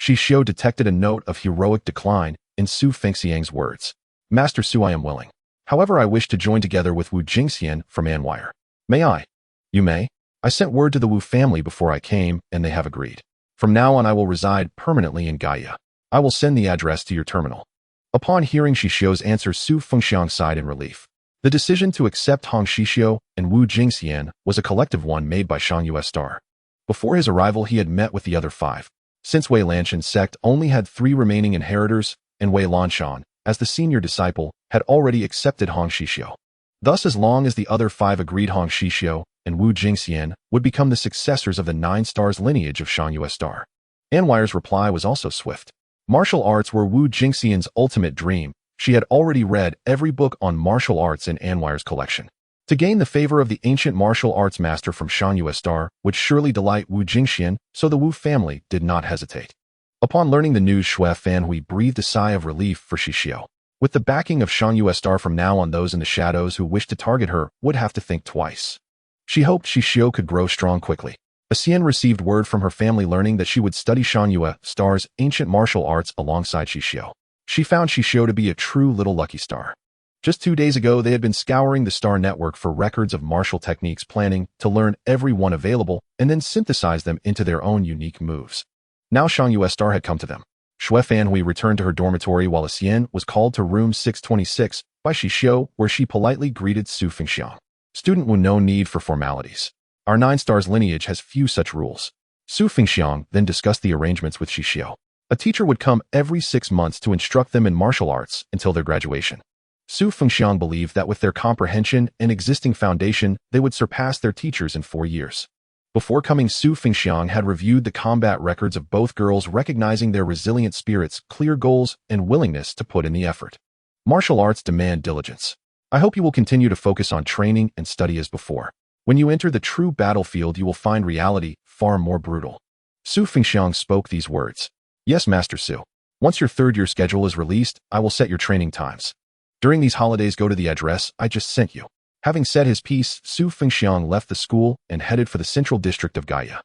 Xixiu detected a note of heroic decline in Su Fengxiang's words. Master Su, I am willing. However, I wish to join together with Wu Jingxian from Manhwa. May I? You may. I sent word to the Wu family before I came, and they have agreed. From now on, I will reside permanently in Gaia. I will send the address to your terminal. Upon hearing Xixiu's answer, Su Fengxiang sighed in relief. The decision to accept Hong Xixiu and Wu Jingxian was a collective one made by Shangyue Star. Before his arrival, he had met with the other 5. Since Wei Lanshan's sect only had 3 remaining inheritors, and Wei Lanshan, as the senior disciple, had already accepted Hong Xixiu. Thus, as long as the other 5 agreed, Hong Xixiu and Wu Jingxian would become the successors of the 9 stars lineage of Shangyue Star. Anhwa's reply was also swift. Martial arts were Wu Jingxian's ultimate dream. She had already read every book on martial arts in Anhwa's collection. To gain the favor of the ancient martial arts master from Shangyue Star would surely delight Wu Jingxian, so the Wu family did not hesitate. Upon learning the news, Xue Fanhui breathed a sigh of relief for Xixiu. With the backing of Shangyue Star, from now on those in the shadows who wished to target her would have to think twice. She hoped Xixiu could grow strong quickly. Xian received word from her family learning that she would study Shangyue Star's ancient martial arts alongside Xixiu. She found Xixiu to be a true little lucky star. Just 2 days ago, they had been scouring the Star Network for records of martial techniques, planning to learn every one available and then synthesize them into their own unique moves. Now Xixiu Star had come to them. Xue Fanhui returned to her dormitory while Xian was called to room 626 by Xixiu, where she politely greeted Su Fengxiang. Student Wu, no need for formalities. Our 9 stars lineage has few such rules. Su Fengxiang then discussed the arrangements with Xixiu. A teacher would come every 6 months to instruct them in martial arts until their graduation. Su Fengxiang believed that with their comprehension and existing foundation, they would surpass their teachers in 4 years. Before coming, Su Fengxiang had reviewed the combat records of both girls, recognizing their resilient spirits, clear goals, and willingness to put in the effort. Martial arts demand diligence. I hope you will continue to focus on training and study as before. When you enter the true battlefield, you will find reality far more brutal. Su Fengxiang spoke these words. Yes, Master Su. Once your 3rd-year schedule is released, I will set your training times. During these holidays, go to the address I just sent you. Having said his piece, Su Fengxiang left the school and headed for the central district of Gaia.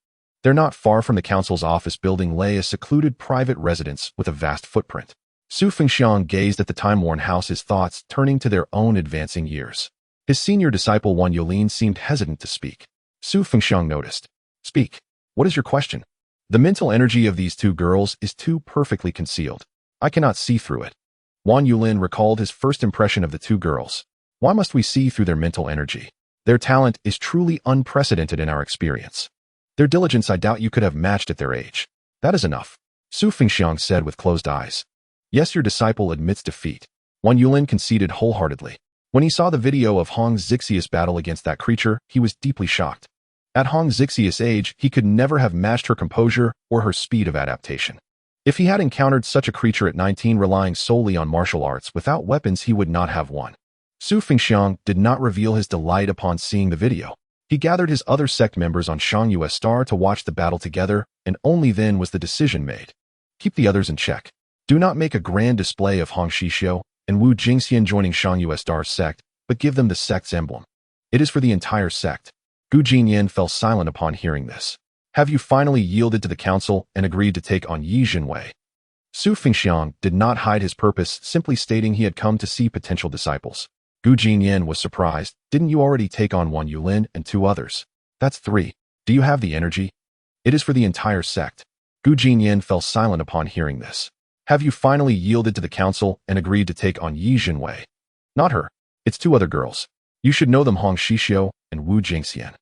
There, not far from the council's office building, lay a secluded private residence with a vast footprint. Su Fengxiang gazed at the time-worn house, his thoughts turning to their own advancing years. His senior disciple Wan Yulin seemed hesitant to speak. Su Fengxiang noticed. Speak. What is your question? The mental energy of these 2 girls is too perfectly concealed. I cannot see through it. Wan Yulin recalled his first impression of the 2 girls. Why must we see through their mental energy? Their talent is truly unprecedented in our experience. Their diligence, I doubt you could have matched at their age. That is enough. Su Fengxiang said with closed eyes. Yes, your disciple admits defeat. Wan Yulin conceded wholeheartedly. When he saw the video of Hong Xixiu's battle against that creature, he was deeply shocked. At Hong Xixiu's age, he could never have matched her composure or her speed of adaptation. If he had encountered such a creature at 19, relying solely on martial arts without weapons, he would not have won. Su Fengxiang did not reveal his delight upon seeing the video. He gathered his other sect members on Xixiu Star to watch the battle together, and only then was the decision made. Keep the others in check. Do not make a grand display of Hong Xixiu and Wu Jingxian joining Xixiu Star's sect, but give them the sect's emblem. It is for the entire sect. Gu Jinyan fell silent upon hearing this. Have you finally yielded to the council and agreed to take on Yi Jinwei? Su Fengxiang did not hide his purpose, simply stating he had come to see potential disciples. Gu Jinyan was surprised. Didn't you already take on Wan Yulin and 2 others? That's 3. Do you have the energy? It is for the entire sect. Gu Jinyan fell silent upon hearing this. Have you finally yielded to the council and agreed to take on Yi Jinwei? Not her. It's 2 other girls. You should know them, Hong Xixiu and Wu Jingxian.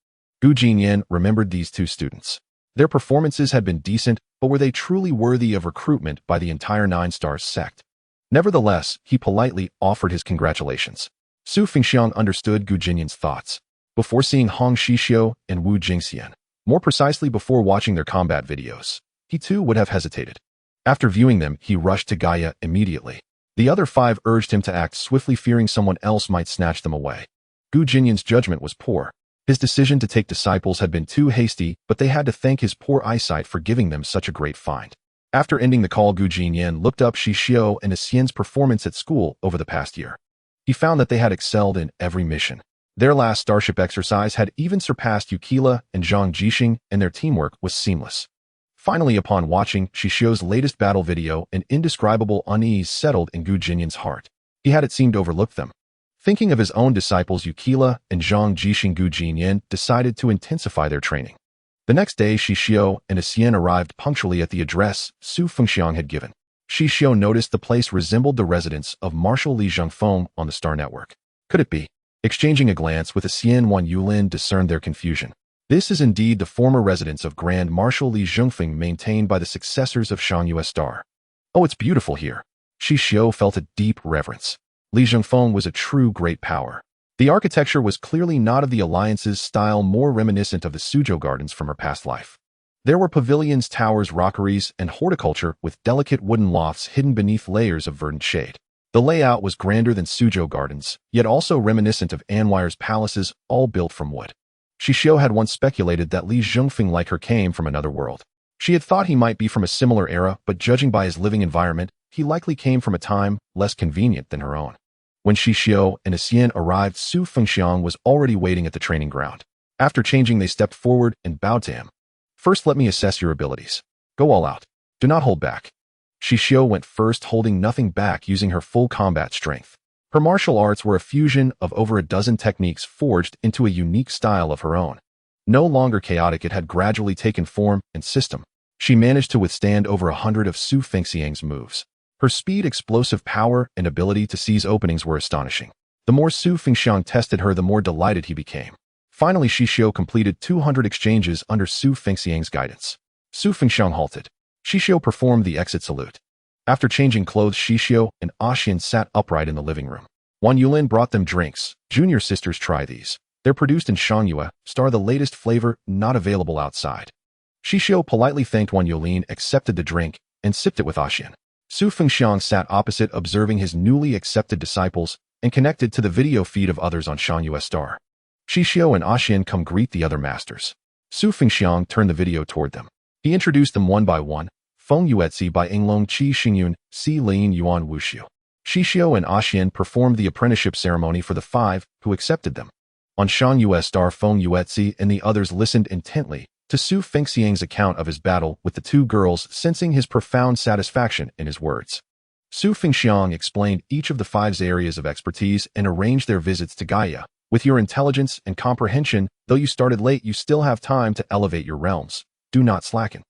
Gu Jinyan remembered these 2 students. Their performances had been decent, but were they truly worthy of recruitment by the entire 9 stars sect? Nevertheless, he politely offered his congratulations. Su Fengxiang understood Gu Jinyan's thoughts. Before seeing Hong Xixiu and Wu Jingxian, more precisely before watching their combat videos, he too would have hesitated. After viewing them, he rushed to Gaia immediately. The other 5 urged him to act swiftly, fearing someone else might snatch them away. Gu Jinyan's judgment was poor. His decision to take disciples had been too hasty, but they had to thank his poor eyesight for giving them such a great find. After ending the call, Gu Jinyan looked up Xixiu and Xian's performance at school over the past year. He found that they had excelled in every mission. Their last starship exercise had even surpassed Yukila and Zhang Jixing, and their teamwork was seamless. Finally, upon watching Xixiu's latest battle video, an indescribable unease settled in Gu Jinyan's heart. He had, it seemed, overlooked them. Thinking of his own disciples Yukila and Zhang Jixing, Gu Jinyan decided to intensify their training. The next day, Xixiu and Xian arrived punctually at the address Su Fengxiang had given. Xixiu noticed the place resembled the residence of Marshal Li Zhengfeng on the Star Network. Could it be? Exchanging a glance with Xian, Wan Yulin discerned their confusion. This is indeed the former residence of Grand Marshal Li Zhengfeng, maintained by the successors of Xixiu Star. Oh, it's beautiful here. Xixiu felt a deep reverence. Li Zhengfeng was a true great power. The architecture was clearly not of the Alliance's style, more reminiscent of the Suzhou Gardens from her past life. There were pavilions, towers, rockeries, and horticulture with delicate wooden lofts hidden beneath layers of verdant shade. The layout was grander than Suzhou Gardens, yet also reminiscent of Anwire's palaces, all built from wood. Xixiu had once speculated that Li Zhengfeng, like her, came from another world. She had thought he might be from a similar era, but judging by his living environment, he likely came from a time less convenient than her own. When Xixiu and Xian arrived, Su Fengxiang was already waiting at the training ground. After changing, they stepped forward and bowed to him. First, let me assess your abilities. Go all out. Do not hold back. Xixiu went first, holding nothing back, using her full combat strength. Her martial arts were a fusion of over a dozen techniques forged into a unique style of her own. No longer chaotic, it had gradually taken form and system. She managed to withstand over 100 of Su Fengxiang's moves. Her speed, explosive power, and ability to seize openings were astonishing. The more Su Fengxiang tested her, the more delighted he became. Finally, Xixiu completed 200 exchanges under Su Fengxiang's guidance. Su Fengxiang halted. Xixiu performed the exit salute. After changing clothes, Xixiu and Axian sat upright in the living room. Wan Yulin brought them drinks. Junior sisters, try these. They're produced in Shanghua, star the latest flavor, not available outside. Xixiu politely thanked Wan Yulin, accepted the drink, and sipped it with Axian. Su Fengxiang sat opposite, observing his newly accepted disciples and connected to the video feed of others on Shanghua Star. Xixiu and Axian come greet the other masters. Su Fengxiang turned the video toward them. He introduced them one by one. Feng Yuetzi by Inglong Qi Xingyun, Si Lin Yuan Wushu. Xixiu and Axian performed the apprenticeship ceremony for the 5 who accepted them. On Shanghua Star, Feng Yuetzi and the others listened intently to Su Fengxiang's account of his battle with the 2 girls, sensing his profound satisfaction in his words. Su Fengxiang explained each of the 5's areas of expertise and arranged their visits to Gaia. With your intelligence and comprehension, though you started late, you still have time to elevate your realms. Do not slacken.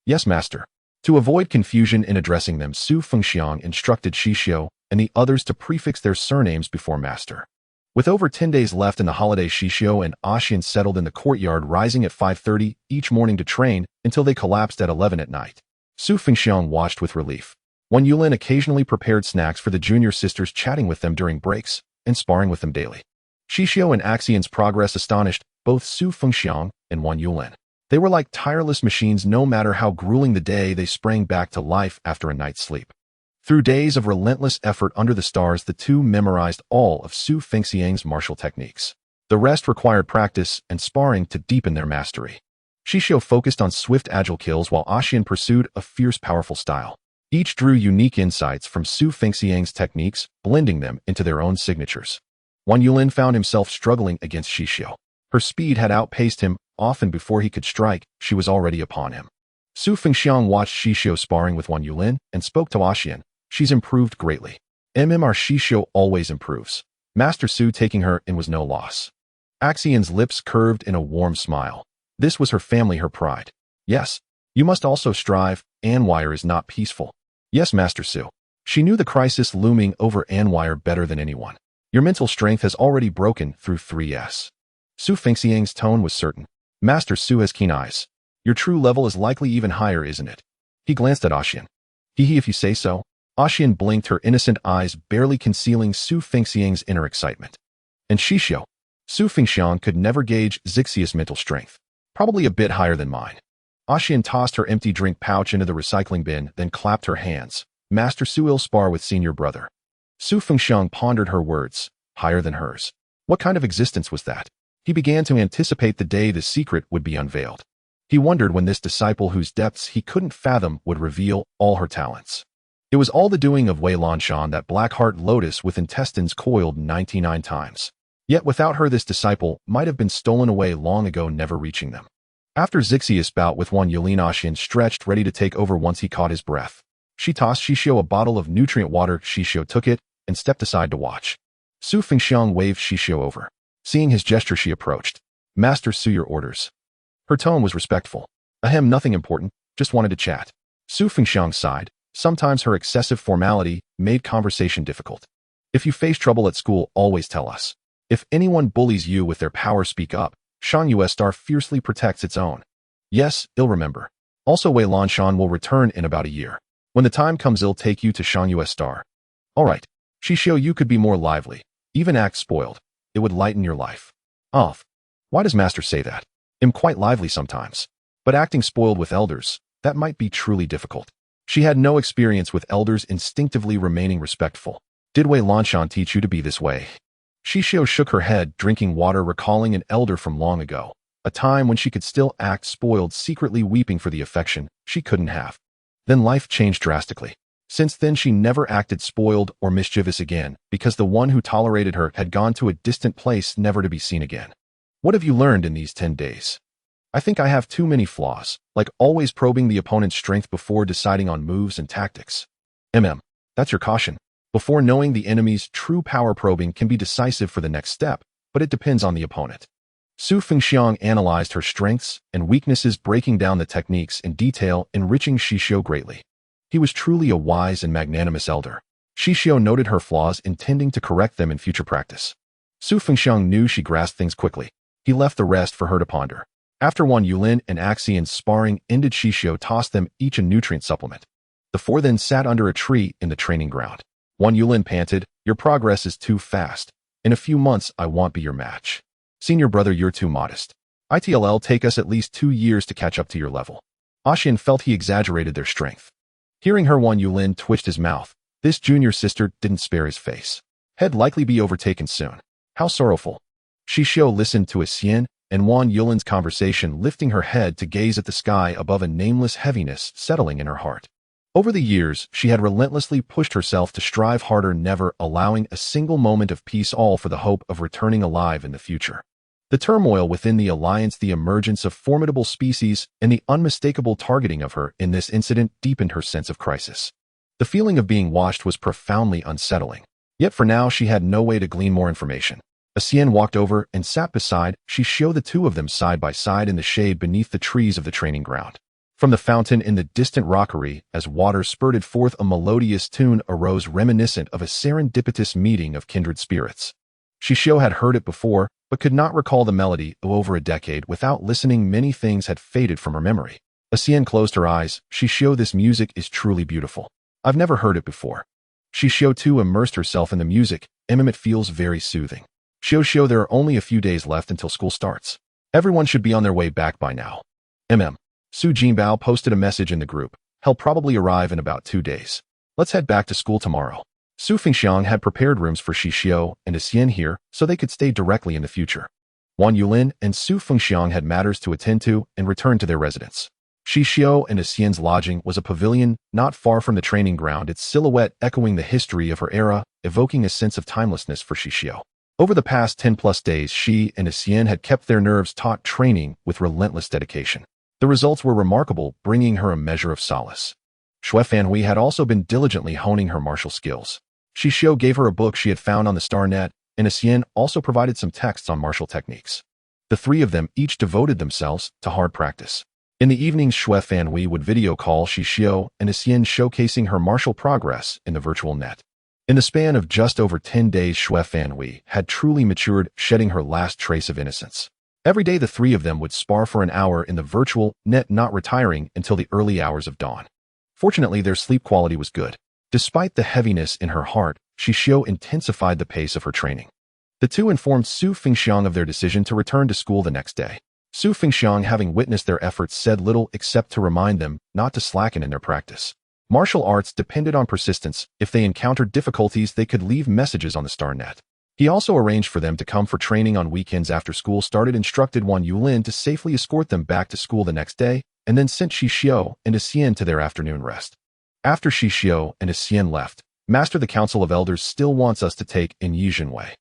Yes, master. To avoid confusion in addressing them, Su Fengxiang instructed Xixiu and the others to prefix their surnames before master. With over 10 days left in the holiday, Xixiu and Axian settled in the courtyard, rising at 5:30 each morning to train until they collapsed at 11 at night. Su Fengxiang watched with relief. Wan Yulin occasionally prepared snacks for the junior sisters, chatting with them during breaks and sparring with them daily. Xixiu and Axian's progress astonished both Su Fengxiang and Wan Yulin. They were like tireless machines. No matter how grueling the day, they sprang back to life after a night's sleep. Through days of relentless effort under the stars, the 2 memorized all of Su Fengxiang's martial techniques. The rest required practice and sparring to deepen their mastery. Xixiu focused on swift, agile kills, while Axian pursued a fierce, powerful style. Each drew unique insights from Su Fengxiang's techniques, blending them into their own signatures. Wan Yulin found himself struggling against Xixiu. Her speed had outpaced him. Often before he could strike, she was already upon him. Su Fengxiang watched Xixiu sparring with Wan Yulin and spoke to Axian. She's improved greatly. Our Xixiu always improves. Master Su taking her in was no loss. Axian's lips curved in a warm smile. This was her family, her pride. Yes, you must also strive. Anwire is not peaceful. Yes, Master Su. She knew the crisis looming over Anwire better than anyone. Your mental strength has already broken through 3S. Su Fengxiang's tone was certain. Master Su has keen eyes. Your true level is likely even higher, isn't it? He glanced at Axian. Hee if you say so. Axian blinked, her innocent eyes barely concealing Su Fengxiang's inner excitement. And Xixiu. Su Fengxiang could never gauge Xixiu's mental strength. Probably a bit higher than mine. Axian tossed her empty drink pouch into the recycling bin, then clapped her hands. Master Su will spar with senior brother. Su Fengxiang pondered her words. Higher than hers. What kind of existence was that? He began to anticipate the day the secret would be unveiled. He wondered when this disciple, whose depths he couldn't fathom, would reveal all her talents. It was all the doing of Wei Lanshan, that black heart lotus with intestines coiled 99 times. Yet without her, this disciple might have been stolen away long ago, never reaching them. After Xixiu's bout with Wan Yulin, Axian stretched, ready to take over once he caught his breath. She tossed Xixiu a bottle of nutrient water. Xixiu took it and stepped aside to watch. Su Fengxiang waved Xixiu over. Seeing his gesture, she approached. Master Su, your orders. Her tone was respectful. Ahem, nothing important, just wanted to chat. Su Fengxiang sighed. Sometimes her excessive formality made conversation difficult. If you face trouble at school, always tell us. If anyone bullies you with their power, speak up. Shanghua Star fiercely protects its own. Yes, I'll remember. Also, Wei Lanshan will return in about a year. When the time comes, I'll take you to Shanghua Star. All right. Xixiu, you could be more lively. Even act spoiled. It would lighten your life. Off. Why does Master say that? I'm quite lively sometimes. But acting spoiled with elders, that might be truly difficult. She had no experience with elders, instinctively remaining respectful. Did Wei Lanshan teach you to be this way? Xixiu shook her head, drinking water, recalling an elder from long ago. A time when she could still act spoiled, secretly weeping for the affection she couldn't have. Then life changed drastically. Since then, she never acted spoiled or mischievous again, because the one who tolerated her had gone to a distant place, never to be seen again. What have you learned in these 10 days? I think I have too many flaws, like always probing the opponent's strength before deciding on moves and tactics. That's your caution. Before knowing the enemy's true power, probing can be decisive for the next step, but it depends on the opponent. Su Fengxiang analyzed her strengths and weaknesses, breaking down the techniques in detail, enriching Xixiu greatly. He was truly a wise and magnanimous elder. Xixiu noted her flaws, intending to correct them in future practice. Su Fengxiang knew she grasped things quickly. He left the rest for her to ponder. After Wan Yulin and Axian's sparring ended, Xixiu tossed them each a nutrient supplement. The four then sat under a tree in the training ground. Wan Yulin panted, "Your progress is too fast. In a few months, I won't be your match. Senior brother, you're too modest. It'll take us at least 2 years to catch up to your level." Axian felt he exaggerated their strength. Hearing her, Wan Yulin twitched his mouth. This junior sister didn't spare his face. He'd likely be overtaken soon. How sorrowful. Xixiu listened to Xian and Wan Yulin's conversation, lifting her head to gaze at the sky above, a nameless heaviness settling in her heart. Over the years, she had relentlessly pushed herself to strive harder, never allowing a single moment of peace, all for the hope of returning alive in the future. The turmoil within the alliance, the emergence of formidable species, and the unmistakable targeting of her in this incident deepened her sense of crisis. The feeling of being watched was profoundly unsettling. Yet for now, she had no way to glean more information. Xian walked over and sat beside Xixiu, the two of them side by side in the shade beneath the trees of the training ground. From the fountain in the distant rockery, as water spurted forth, a melodious tune arose, reminiscent of a serendipitous meeting of kindred spirits. Xixiu had heard it before, but could not recall the melody. Over a decade without listening, many things had faded from her memory. Xian closed her eyes. "Xixiu, this music is truly beautiful. I've never heard it before." Xixiu too immersed herself in the music. It feels very soothing. Xixiu, there are only a few days left until school starts. Everyone should be on their way back by now. Su Jinbao posted a message in the group. He'll probably arrive in about 2 days. Let's head back to school tomorrow. Su Fengxiang had prepared rooms for Xixiu and Xian here so they could stay directly in the future. Wan Yulin and Su Fengxiang had matters to attend to and returned to their residence. Xixiu and Xian's lodging was a pavilion not far from the training ground, its silhouette echoing the history of her era, evoking a sense of timelessness for Xixiu. Over the past 10+ days, she and Xian had kept their nerves taut, training with relentless dedication. The results were remarkable, bringing her a measure of solace. Xue Fanhui had also been diligently honing her martial skills. Xixiu gave her a book she had found on the star net, and Xian also provided some texts on martial techniques. The three of them each devoted themselves to hard practice. In the evenings, Xue Fanhui would video call Xixiu and Xian, showcasing her martial progress in the virtual net. In the span of just over 10 days, Xue Fanhui had truly matured, shedding her last trace of innocence. Every day the three of them would spar for an hour in the virtual net, not retiring until the early hours of dawn. Fortunately, their sleep quality was good. Despite the heaviness in her heart, Xixiu intensified the pace of her training. The two informed Su Fengxiang of their decision to return to school the next day. Su Fengxiang, having witnessed their efforts, said little except to remind them not to slacken in their practice. Martial arts depended on persistence. If they encountered difficulties, they could leave messages on the star net. He also arranged for them to come for training on weekends after school started, instructed Wan Yulin to safely escort them back to school the next day, and then sent Xixiu and Xian to their afternoon rest. After Xixiu and Xian left, Master, the Council of Elders still wants us to take in Yizhenwei.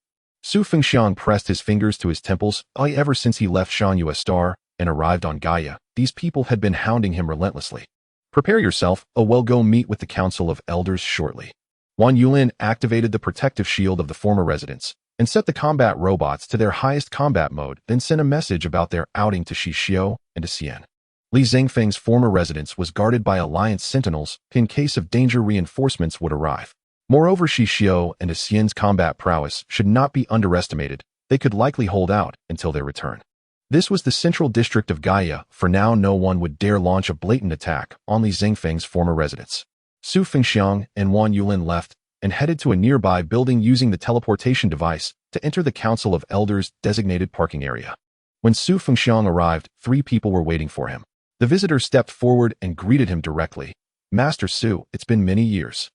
Su Fengxiang pressed his fingers to his temples. Ever since he left Shanyu Star and arrived on Gaia, these people had been hounding him relentlessly. Prepare yourself, we'll go meet with the Council of Elders shortly. Wan Yulin activated the protective shield of the former residents and set the combat robots to their highest combat mode, then sent a message about their outing to Xixiu and Xian. Li Zhengfeng's former residence was guarded by Alliance sentinels in case of danger. Reinforcements would arrive. Moreover, Xixiu and Xian's combat prowess should not be underestimated. They could likely hold out until their return. This was the central district of Gaia. For now, no one would dare launch a blatant attack on Li Zhengfeng's former residence. Su Fengxiang and Wan Yulin left and headed to a nearby building using the teleportation device to enter the Council of Elders' designated parking area. When Su Fengxiang arrived, 3 people were waiting for him. The visitor stepped forward and greeted him directly. "Master Su, it's been many years."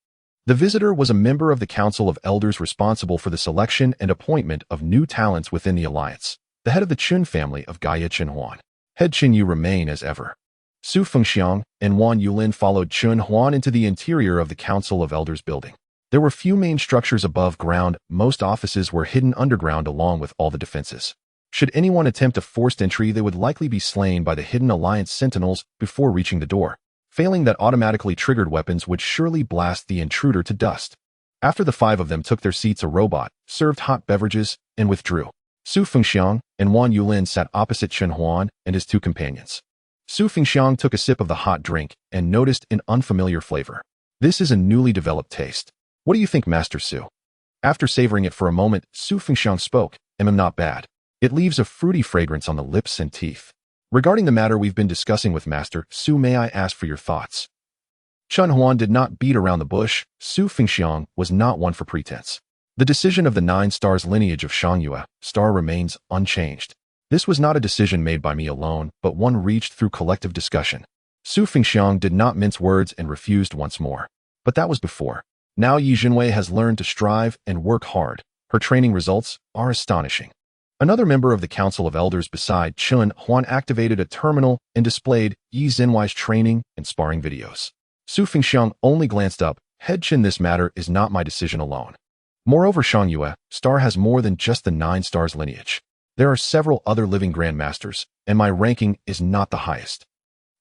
The visitor was a member of the Council of Elders responsible for the selection and appointment of new talents within the Alliance, the head of the Chun family of Gaia Chenhuan. Head Chen Yu remain as ever. Su Fengxiang and Wan Yulin followed Chun Huan into the interior of the Council of Elders building. There were few main structures above ground. Most offices were hidden underground along with all the defenses. Should anyone attempt a forced entry, they would likely be slain by the hidden Alliance sentinels before reaching the door. Failing that, automatically triggered weapons would surely blast the intruder to dust. After the five of them took their seats, a robot served hot beverages and withdrew. Su Fengxiang and Wan Yulin sat opposite Chen Huan and his two companions. Su Fengxiang took a sip of the hot drink and noticed an unfamiliar flavor. This is a newly developed taste. What do you think, Master Su? After savoring it for a moment, Su Fengxiang spoke. Not bad. It leaves a fruity fragrance on the lips and teeth. Regarding the matter we've been discussing with Master Su, may I ask for your thoughts? Chen Huan did not beat around the bush. Su Fengxiang was not one for pretense. The decision of the 9 stars lineage of Xiangyue star remains unchanged. This was not a decision made by me alone, but one reached through collective discussion. Su Fengxiang did not mince words and refused once more. But that was before. Now Yi Jinwei has learned to strive and work hard. Her training results are astonishing. Another member of the Council of Elders beside Chen Huan activated a terminal and displayed Yi Jinwei's training and sparring videos. Su Fengxiang only glanced up. Head Chen, this matter is not my decision alone. Moreover, Xiangyue star has more than just the 9 stars lineage. There are several other living grandmasters, and my ranking is not the highest.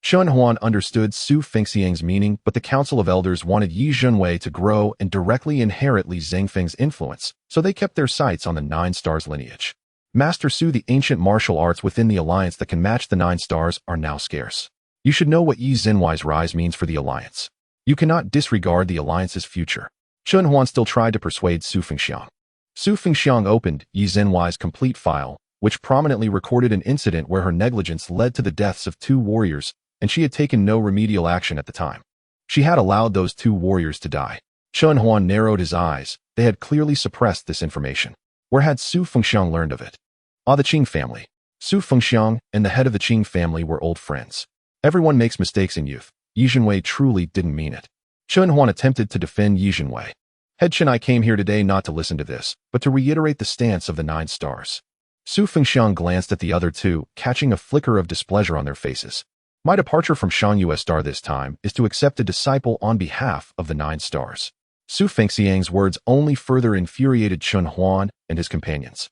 Chen Huan understood Su Fengxiang's meaning, but the Council of Elders wanted Yi Jinwei to grow and directly inherit Li Zhengfeng's influence, so they kept their sights on the 9 stars lineage. Master Su, the ancient martial arts within the alliance that can match the 9 stars are now scarce. You should know what Yi Jinwei's rise means for the alliance. You cannot disregard the alliance's future. Chen Huan still tried to persuade Su Fengxiang. Su Fengxiang opened Yi Jinwei's complete file, which prominently recorded an incident where her negligence led to the deaths of 2 warriors, and she had taken no remedial action at the time. She had allowed those 2 warriors to die. Chen Huan narrowed his eyes. They had clearly suppressed this information. Where had Su Fengxiang learned of it? The Qing family. Su Fengxiang and the head of the Qing family were old friends. Everyone makes mistakes in youth. Yi Jinwei truly didn't mean it. Chen Huan attempted to defend Yi Jinwei. Head Chen, I came here today not to listen to this, but to reiterate the stance of the 9 stars. Su Fengxiang glanced at the other 2, catching a flicker of displeasure on their faces. My departure from Xiangyue star this time is to accept a disciple on behalf of the 9 stars. Su Fengxiang's words only further infuriated Chen Huan and his companions.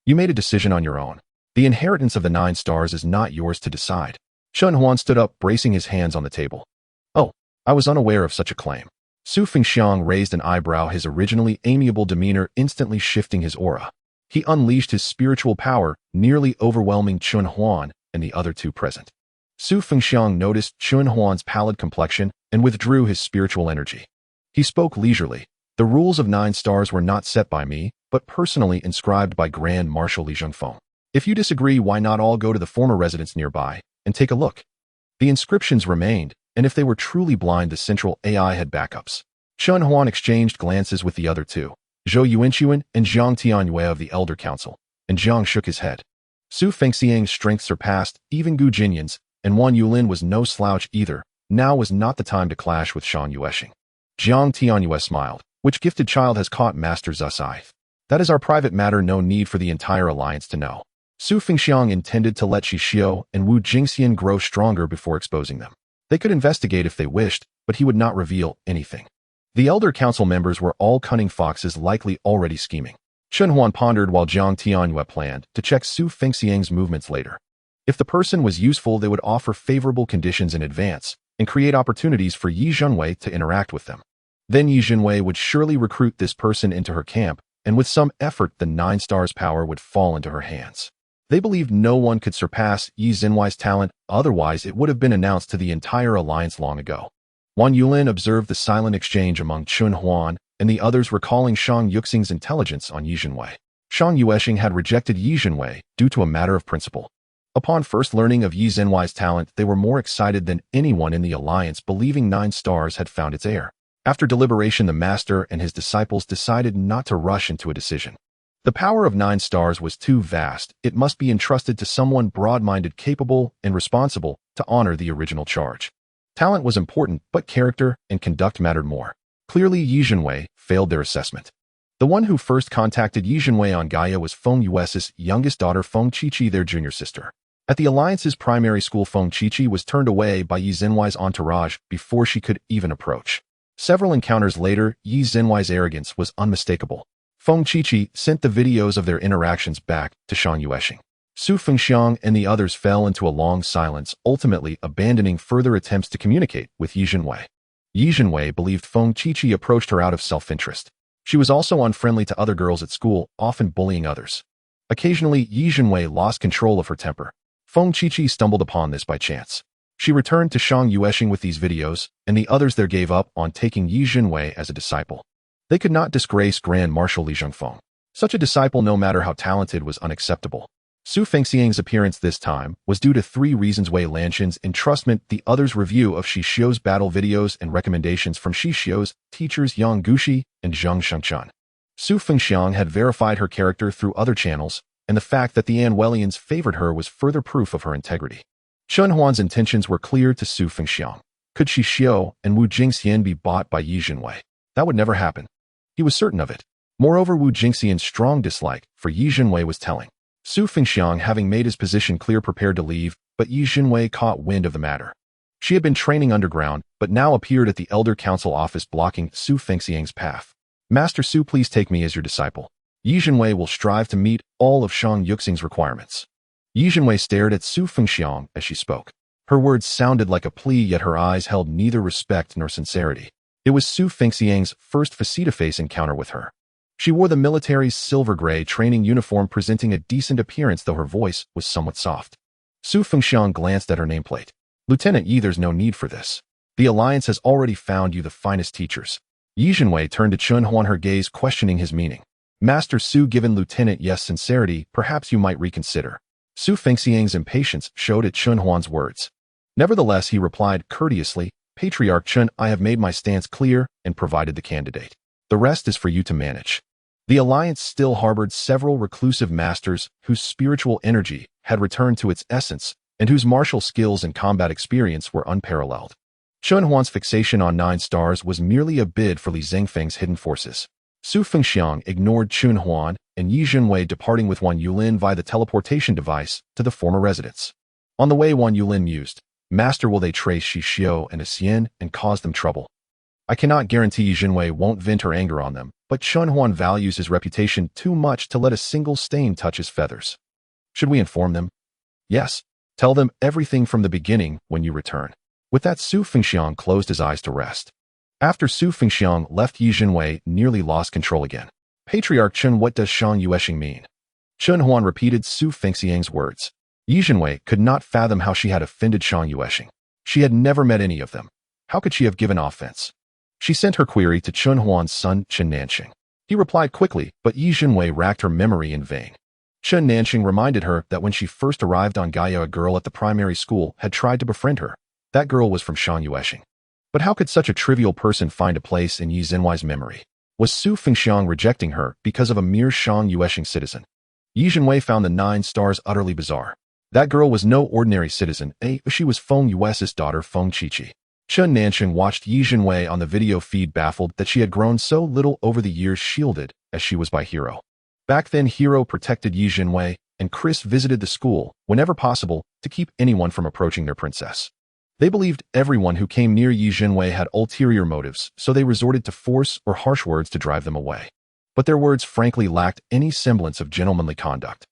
You made a decision on your own. The inheritance of the 9 stars is not yours to decide. Chen Huan stood up, bracing his hands on the table. Oh, I was unaware of such a claim. Su Fengxiang raised an eyebrow, his originally amiable demeanor instantly shifting his aura. He unleashed his spiritual power, nearly overwhelming Chen Huan and the other 2 present. Su Fengxiang noticed Chen Huan's pallid complexion and withdrew his spiritual energy. He spoke leisurely. The rules of 9 stars were not set by me, but personally inscribed by Grand Marshal Li Zhengfeng. If you disagree, why not all go to the former residence nearby and take a look? The inscriptions remained, and if they were truly blind, the central AI had backups. Chen Huan exchanged glances with the other 2, Zhou Yuanchuan and Zhang Tianyue of the Elder Council, and Zhang shook his head. Su Fengxiang's strength surpassed even Gu Jinyan's, and Wan Yulin was no slouch either. Now was not the time to clash with Shang Yueshing. Zhang Tianyue smiled. Which gifted child has caught Master Zu's eye? That is our private matter, no need for the entire alliance to know. Su Fengxiang intended to let Xixiu and Wu Jingxian grow stronger before exposing them. They could investigate if they wished, but he would not reveal anything. The Elder Council members were all cunning foxes, likely already scheming. Chen Huan pondered while Zhang Tianyue planned to check Su Fengxiang's movements later. If the person was useful, they would offer favorable conditions in advance and create opportunities for Yi Jinwei to interact with them. Then Yi Jinwei would surely recruit this person into her camp, and with some effort the 9 stars power would fall into her hands. They believed no one could surpass Yi Jinwei's talent, otherwise it would have been announced to the entire alliance long ago. Wan Yulin observed the silent exchange among Chen Huan and the others, recalling Shang Yuxing's intelligence on Yi Jinwei. Shang Yueshing had rejected Yi Jinwei due to a matter of principle. Upon first learning of Yi Jinwei's talent, they were more excited than anyone in the alliance, believing 9 stars had found its heir. After deliberation, the master and his disciples decided not to rush into a decision. The power of 9 stars was too vast. It must be entrusted to someone broad-minded, capable, and responsible to honor the original charge. Talent was important, but character and conduct mattered more. Clearly, Yi Jinwei failed their assessment. The one who first contacted Yi Jinwei on Gaia was Feng Yue's youngest daughter, Feng Qiqi, their junior sister. At the alliance's primary school, Feng Qiqi was turned away by Yi Jinwei's entourage before she could even approach. Several encounters later, Yi Jinwei's arrogance was unmistakable. Feng Qiqi sent the videos of their interactions back to Shang Yueshing. Su Fengxiang and the others fell into a long silence, ultimately abandoning further attempts to communicate with Yi Jinwei. Yi Jinwei believed Feng Qiqi approached her out of self-interest. She was also unfriendly to other girls at school, often bullying others. Occasionally, Yi Jinwei lost control of her temper. Feng Qiqi stumbled upon this by chance. She returned to Shang Yuesheng with these videos, and the others there gave up on taking Yi Jinwei as a disciple. They could not disgrace Grand Marshal Li Zhengfeng. Such a disciple, no matter how talented, was unacceptable. Su Fengxiang's appearance this time was due to 3 reasons: Wei Lanxin's entrustment, the others' review of Xixiu's battle videos, and recommendations from Xixiu's teachers Yang Gushi and Zheng Shengchen. Su Fengxiang had verified her character through other channels, and the fact that the Anwellians favored her was further proof of her integrity. Chen Huan's intentions were clear to Su Fengxiang. Could Xixiu and Wu Jingxian be bought by Yi Jinwei? That would never happen. He was certain of it. Moreover, Wu Jingxian's strong dislike for Yi Jinwei was telling. Su Fengxiang, having made his position clear, prepared to leave, but Yi Jinwei caught wind of the matter. She had been training underground, but now appeared at the Elder Council office, blocking Su Fengxiang's path. Master Su, please take me as your disciple. Yi Jinwei will strive to meet all of Shang Yuxing's requirements. Yi Jinwei stared at Su Fengxiang as she spoke. Her words sounded like a plea, yet her eyes held neither respect nor sincerity. It was Su Fengxiang's first face-to-face encounter with her. She wore the military's silver-gray training uniform, presenting a decent appearance, though her voice was somewhat soft. Su Fengxiang glanced at her nameplate. Lieutenant Yi, there's no need for this. The Alliance has already found you the finest teachers. Yi Jinwei turned to Chen Huan, her gaze questioning his meaning. Master Su, given Lieutenant Yi's sincerity, perhaps you might reconsider. Su Fengxiang's impatience showed at Chen Huan's words. Nevertheless, he replied courteously, Patriarch Chen, I have made my stance clear and provided the candidate. The rest is for you to manage. The Alliance still harbored several reclusive masters whose spiritual energy had returned to its essence and whose martial skills and combat experience were unparalleled. Chen Huan's fixation on 9 stars was merely a bid for Li Zhengfeng's hidden forces. Su Fengxiang ignored Chen Huan and Yi Jinwei, departing with Wan Yulin via the teleportation device to the former residence. On the way, Wan Yulin mused, Master, will they trace Xixiu and Xian and cause them trouble? I cannot guarantee Yi Jinwei won't vent her anger on them, but Chen Huan values his reputation too much to let a single stain touch his feathers. Should we inform them? Yes. Tell them everything from the beginning when you return. With that, Su Fengxiang closed his eyes to rest. After Su Fengxiang left, Yi Jinwei nearly lost control again. Patriarch Chen, what does Shang Yuesheng mean? Chen Huan repeated Su Fengxiang's words. Yi Jinwei could not fathom how she had offended Shang Yuesheng. She had never met any of them. How could she have given offense? She sent her query to Chen Huan's son, Chen Nanxing. He replied quickly, but Yi Jinwei racked her memory in vain. Chen Nanxing reminded her that when she first arrived on Gaia, a girl at the primary school had tried to befriend her. That girl was from Shang Yuesheng. But how could such a trivial person find a place in Yi Jinwei's memory? Was Su Fengxiang rejecting her because of a mere Shang Yuesheng citizen? Yi Jinwei found the 9 stars utterly bizarre. That girl was no ordinary citizen. She was Feng Yue's daughter, Feng Qiqi. Chen Nanxing watched Yi Jinwei on the video feed, baffled that she had grown so little over the years, shielded as she was by Hero. Back then, Hero protected Yi Jinwei, and Chris visited the school whenever possible to keep anyone from approaching their princess. They believed everyone who came near Yi Jinwei had ulterior motives, so they resorted to force or harsh words to drive them away. But their words frankly lacked any semblance of gentlemanly conduct.